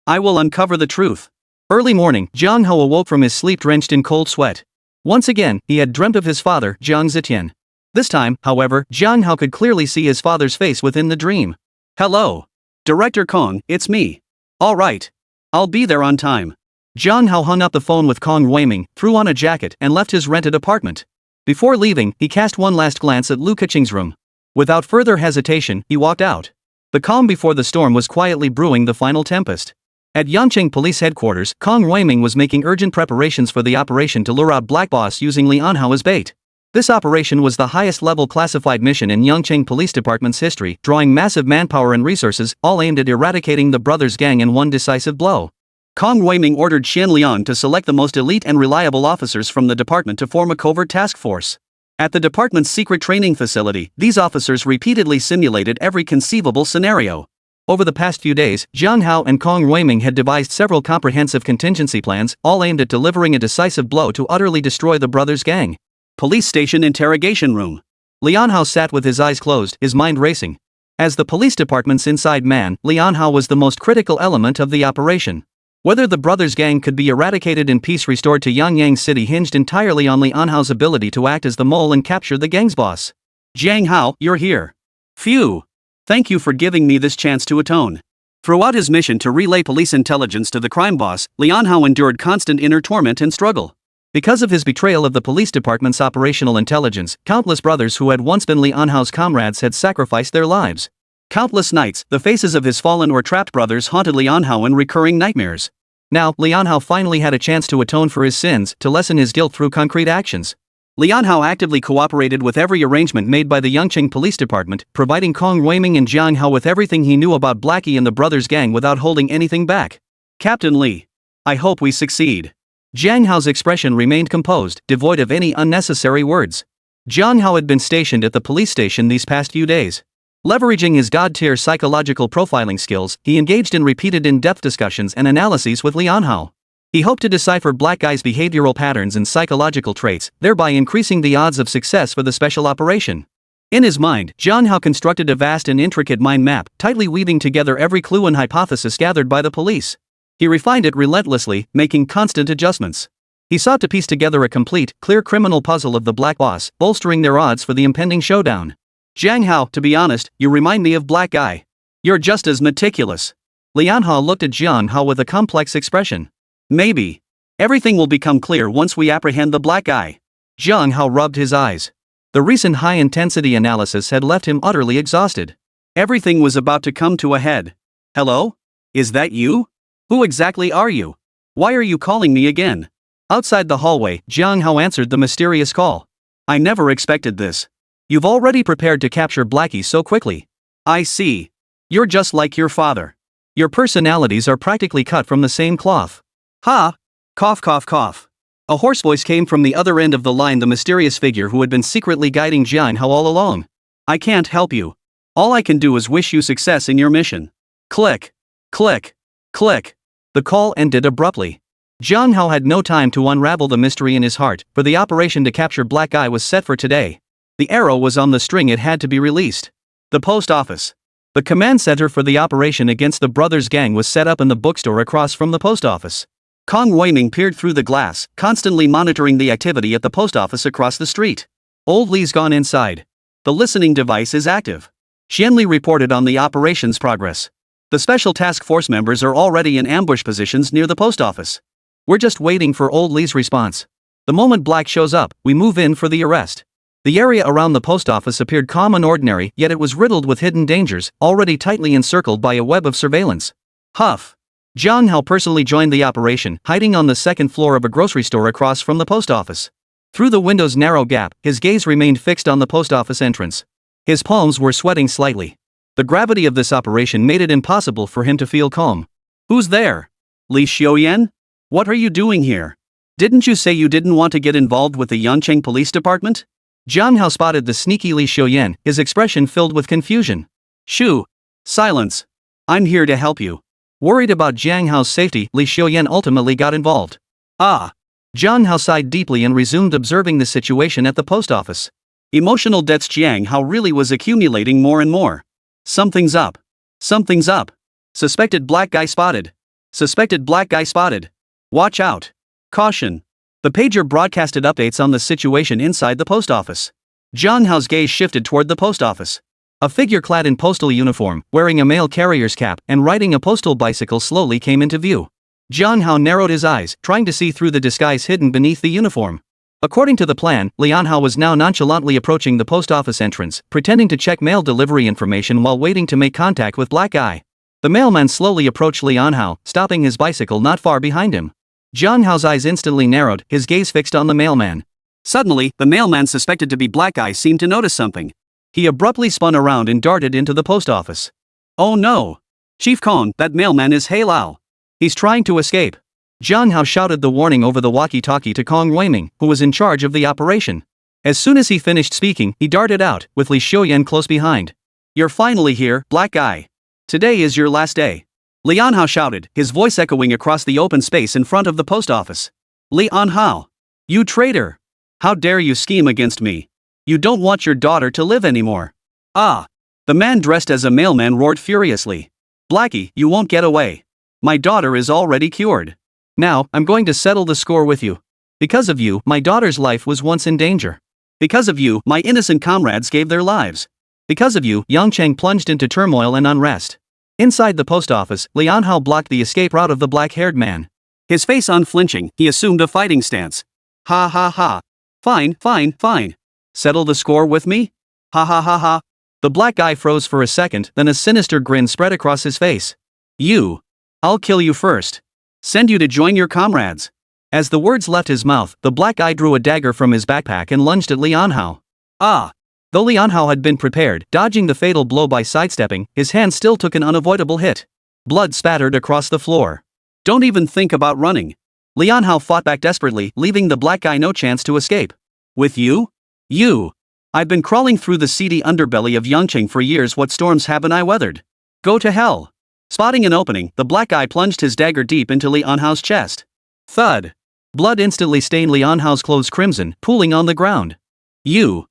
I will uncover the truth. Early morning, Jiang Hao awoke from his sleep drenched in cold sweat. Once again, he had dreamt of his father, Jiang Zitian. This time, however, Jiang Hao could clearly see his father's face within the dream. Hello. Director Kong, it's me. Alright. I'll be there on time. Jiang Hao hung up the phone with Kong Weiming, threw on a jacket and left his rented apartment. Before leaving, he cast one last glance at Lu Keqing's room. Without further hesitation, he walked out. The calm before the storm was quietly brewing the final tempest. At Yangqing Police Headquarters, Kong Weiming was making urgent preparations for the operation to lure out Black Boss using Lian Hao as bait. This operation was the highest-level classified mission in Yangqing Police Department's history, drawing massive manpower and resources, all aimed at eradicating the brothers' gang in one decisive blow. Kong Weiming ordered Xian Liang to select the most elite and reliable officers from the department to form a covert task force. At the department's secret training facility, these officers repeatedly simulated every conceivable scenario. Over the past few days, Jiang Hao and Kong Weiming had devised several comprehensive contingency plans, all aimed at delivering a decisive blow to utterly destroy the brothers' gang. Police Station Interrogation Room. Lian Hao sat with his eyes closed, his mind racing. As the police department's inside man, Lian Hao was the most critical element of the operation. Whether the brothers' gang could be eradicated and peace restored to Yangyang City hinged entirely on Lian Hao's ability to act as the mole and capture the gang's boss. Jiang Hao, you're here. Phew. Thank you for giving me this chance to atone. Throughout his mission to relay police intelligence to the crime boss, Lian Hao endured constant inner torment and struggle. Because of his betrayal of the police department's operational intelligence, countless brothers who had once been Lian Hao's comrades had sacrificed their lives. Countless nights, the faces of his fallen or trapped brothers haunted Lian Hao in recurring nightmares. Now, Lian Hao finally had a chance to atone for his sins, to lessen his guilt through concrete actions. Lian Hao actively cooperated with every arrangement made by the Yangqing Police Department, providing Kong Weiming and Jiang Hao with everything he knew about Blackie and the brothers' gang without holding anything back. Captain Li. I hope we succeed. Jiang Hao's expression remained composed, devoid of any unnecessary words. Jiang Hao had been stationed at the police station these past few days. Leveraging his god-tier psychological profiling skills, he engaged in repeated in-depth discussions and analyses with Lian Hao. He hoped to decipher Black Guy's behavioral patterns and psychological traits, thereby increasing the odds of success for the special operation. In his mind, Jiang Hao constructed a vast and intricate mind map, tightly weaving together every clue and hypothesis gathered by the police. He refined it relentlessly, making constant adjustments. He sought to piece together a complete, clear criminal puzzle of the Black Boss, bolstering their odds for the impending showdown. Jiang Hao, to be honest, you remind me of Black Guy. You're just as meticulous. Lian Hao looked at Jiang Hao with a complex expression. Maybe. Everything will become clear once we apprehend the Black Guy. Jiang Hao rubbed his eyes. The recent high-intensity analysis had left him utterly exhausted. Everything was about to come to a head. Hello? Is that you? Who exactly are you? Why are you calling me again? Outside the hallway, Jiang Hao answered the mysterious call. I never expected this. You've already prepared to capture Blackie so quickly. I see. You're just like your father. Your personalities are practically cut from the same cloth. Ha! Cough cough cough. A hoarse voice came from the other end of the line, the mysterious figure who had been secretly guiding Jiang Hao all along. I can't help you. All I can do is wish you success in your mission. Click. Click. Click. The call ended abruptly. Jiang Hao had no time to unravel the mystery in his heart, for the operation to capture Black Guy was set for today. The arrow was on the string, it had to be released. The post office. The command center for the operation against the brothers' gang was set up in the bookstore across from the post office. Kong Weiming peered through the glass, constantly monitoring the activity at the post office across the street. Old Li's gone inside. The listening device is active. Xianli reported on the operation's progress. The special task force members are already in ambush positions near the post office. We're just waiting for Old Li's response. The moment Black shows up, we move in for the arrest. The area around the post office appeared calm and ordinary, yet it was riddled with hidden dangers, already tightly encircled by a web of surveillance. Huff. Jiang Hao personally joined the operation, hiding on the second floor of a grocery store across from the post office. Through the window's narrow gap, his gaze remained fixed on the post office entrance. His palms were sweating slightly. The gravity of this operation made it impossible for him to feel calm. Who's there? Li Xiuyan? What are you doing here? Didn't you say you didn't want to get involved with the Yangqing Police Department? Jiang Hao spotted the sneaky Li Xiuyan, his expression filled with confusion. Shoo! Silence! I'm here to help you. Worried about Jiang Hao's safety, Li Xiuyan ultimately got involved. Ah! Jiang Hao sighed deeply and resumed observing the situation at the post office. Emotional debts. Jiang Hao really was accumulating more and more. Something's up. Something's up. Suspected Black Guy spotted. Suspected Black Guy spotted. Watch out. Caution. The pager broadcasted updates on the situation inside the post office. Jiang Hao's gaze shifted toward the post office. A figure clad in postal uniform, wearing a mail carrier's cap and riding a postal bicycle slowly came into view. Jiang Hao narrowed his eyes, trying to see through the disguise hidden beneath the uniform. According to the plan, Lian Hao was now nonchalantly approaching the post office entrance, pretending to check mail delivery information while waiting to make contact with Black Eye. The mailman slowly approached Lian Hao, stopping his bicycle not far behind him. Jiang Hao's eyes instantly narrowed, his gaze fixed on the mailman. Suddenly, the mailman suspected to be Black Eye seemed to notice something. He abruptly spun around and darted into the post office. Oh no! Chief Kong, that mailman is He Lao. He's trying to escape. Jiang Hao shouted the warning over the walkie-talkie to Kong Weiming, who was in charge of the operation. As soon as he finished speaking, he darted out, with Li Xiuyan close behind. You're finally here, Black Eye. Today is your last day. Lian Hao shouted, his voice echoing across the open space in front of the post office. Lian Hao! You traitor! How dare you scheme against me? You don't want your daughter to live anymore. Ah! The man dressed as a mailman roared furiously. Blackie, you won't get away. My daughter is already cured. Now, I'm going to settle the score with you. Because of you, my daughter's life was once in danger. Because of you, my innocent comrades gave their lives. Because of you, Yangcheng plunged into turmoil and unrest. Inside the post office, Lian Hao blocked the escape route of the black-haired man. His face unflinching, he assumed a fighting stance. Ha ha ha. Fine, fine, fine. Settle the score with me? Ha ha ha ha. The black guy froze for a second, then a sinister grin spread across his face. You. I'll kill you first. Send you to join your comrades. As the words left his mouth, the black guy drew a dagger from his backpack and lunged at Lian Hao. Ah! Though Lian Hao had been prepared, dodging the fatal blow by sidestepping, his hand still took an unavoidable hit. Blood spattered across the floor. Don't even think about running. Lian Hao fought back desperately, leaving the black guy no chance to escape. With you? You! I've been crawling through the seedy underbelly of Yangcheng for years. What storms haven't I weathered? Go to hell! Spotting an opening, the black guy plunged his dagger deep into Lian Hao's chest. Thud! Blood instantly stained Lian Hao's clothes crimson, pooling on the ground. You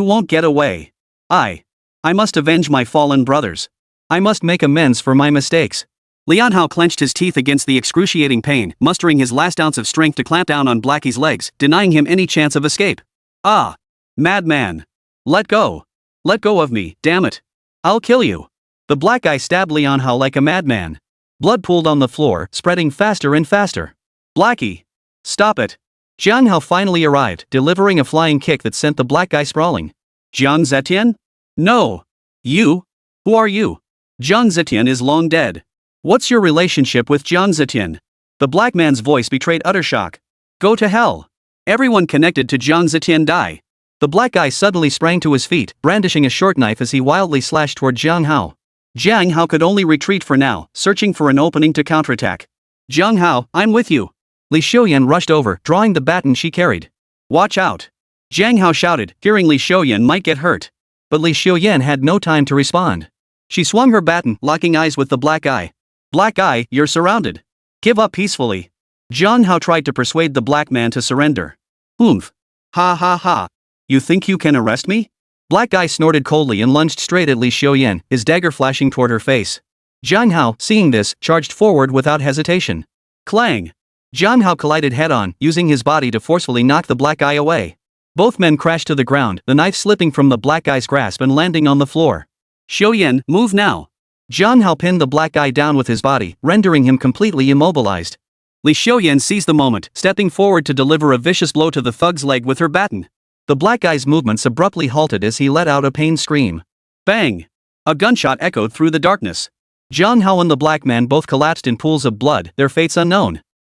won't get away. I must avenge my fallen brothers. I must make amends for my mistakes. Lian Hao clenched his teeth against the excruciating pain, mustering his last ounce of strength to clamp down on Blackie's legs, denying him any chance of escape. Ah! Madman! Let go! Let go of me, damn it! I'll kill you! The black guy stabbed Lian Hao like a madman. Blood pooled on the floor, spreading faster and faster. Blackie! Stop it! Jiang Hao finally arrived, delivering a flying kick that sent the black guy sprawling. Jiang Zetian? No! You? Who are you? Jiang Zetian is long dead. What's your relationship with Jiang Zetian? The black man's voice betrayed utter shock. Go to hell! Everyone connected to Jiang Zetian die. The black guy suddenly sprang to his feet, brandishing a short knife as he wildly slashed toward Jiang Hao. Jiang Hao could only retreat for now, searching for an opening to counterattack. Jiang Hao, I'm with you. Li Xiuyan rushed over, drawing the baton she carried. Watch out! Jiang Hao shouted, fearing Li Xiuyan might get hurt. But Li Xiuyan had no time to respond. She swung her baton, locking eyes with the black eye. Black eye, you're surrounded. Give up peacefully. Jiang Hao tried to persuade the black man to surrender. Oomph. Ha ha ha. You think you can arrest me? Black guy snorted coldly and lunged straight at Li Xiuyan, his dagger flashing toward her face. Jiang Hao, seeing this, charged forward without hesitation. Clang! Jiang Hao collided head-on, using his body to forcefully knock the black guy away. Both men crashed to the ground, the knife slipping from the black guy's grasp and landing on the floor. Xiuyan, move now! Jiang Hao pinned the black guy down with his body, rendering him completely immobilized. Li Xiuyan seized the moment, stepping forward to deliver a vicious blow to the thug's leg with her baton. The black guy's movements abruptly halted as he let out a pained scream. Bang! A gunshot echoed through the darkness. Jiang Hao and the black man both collapsed in pools of blood, their fates unknown.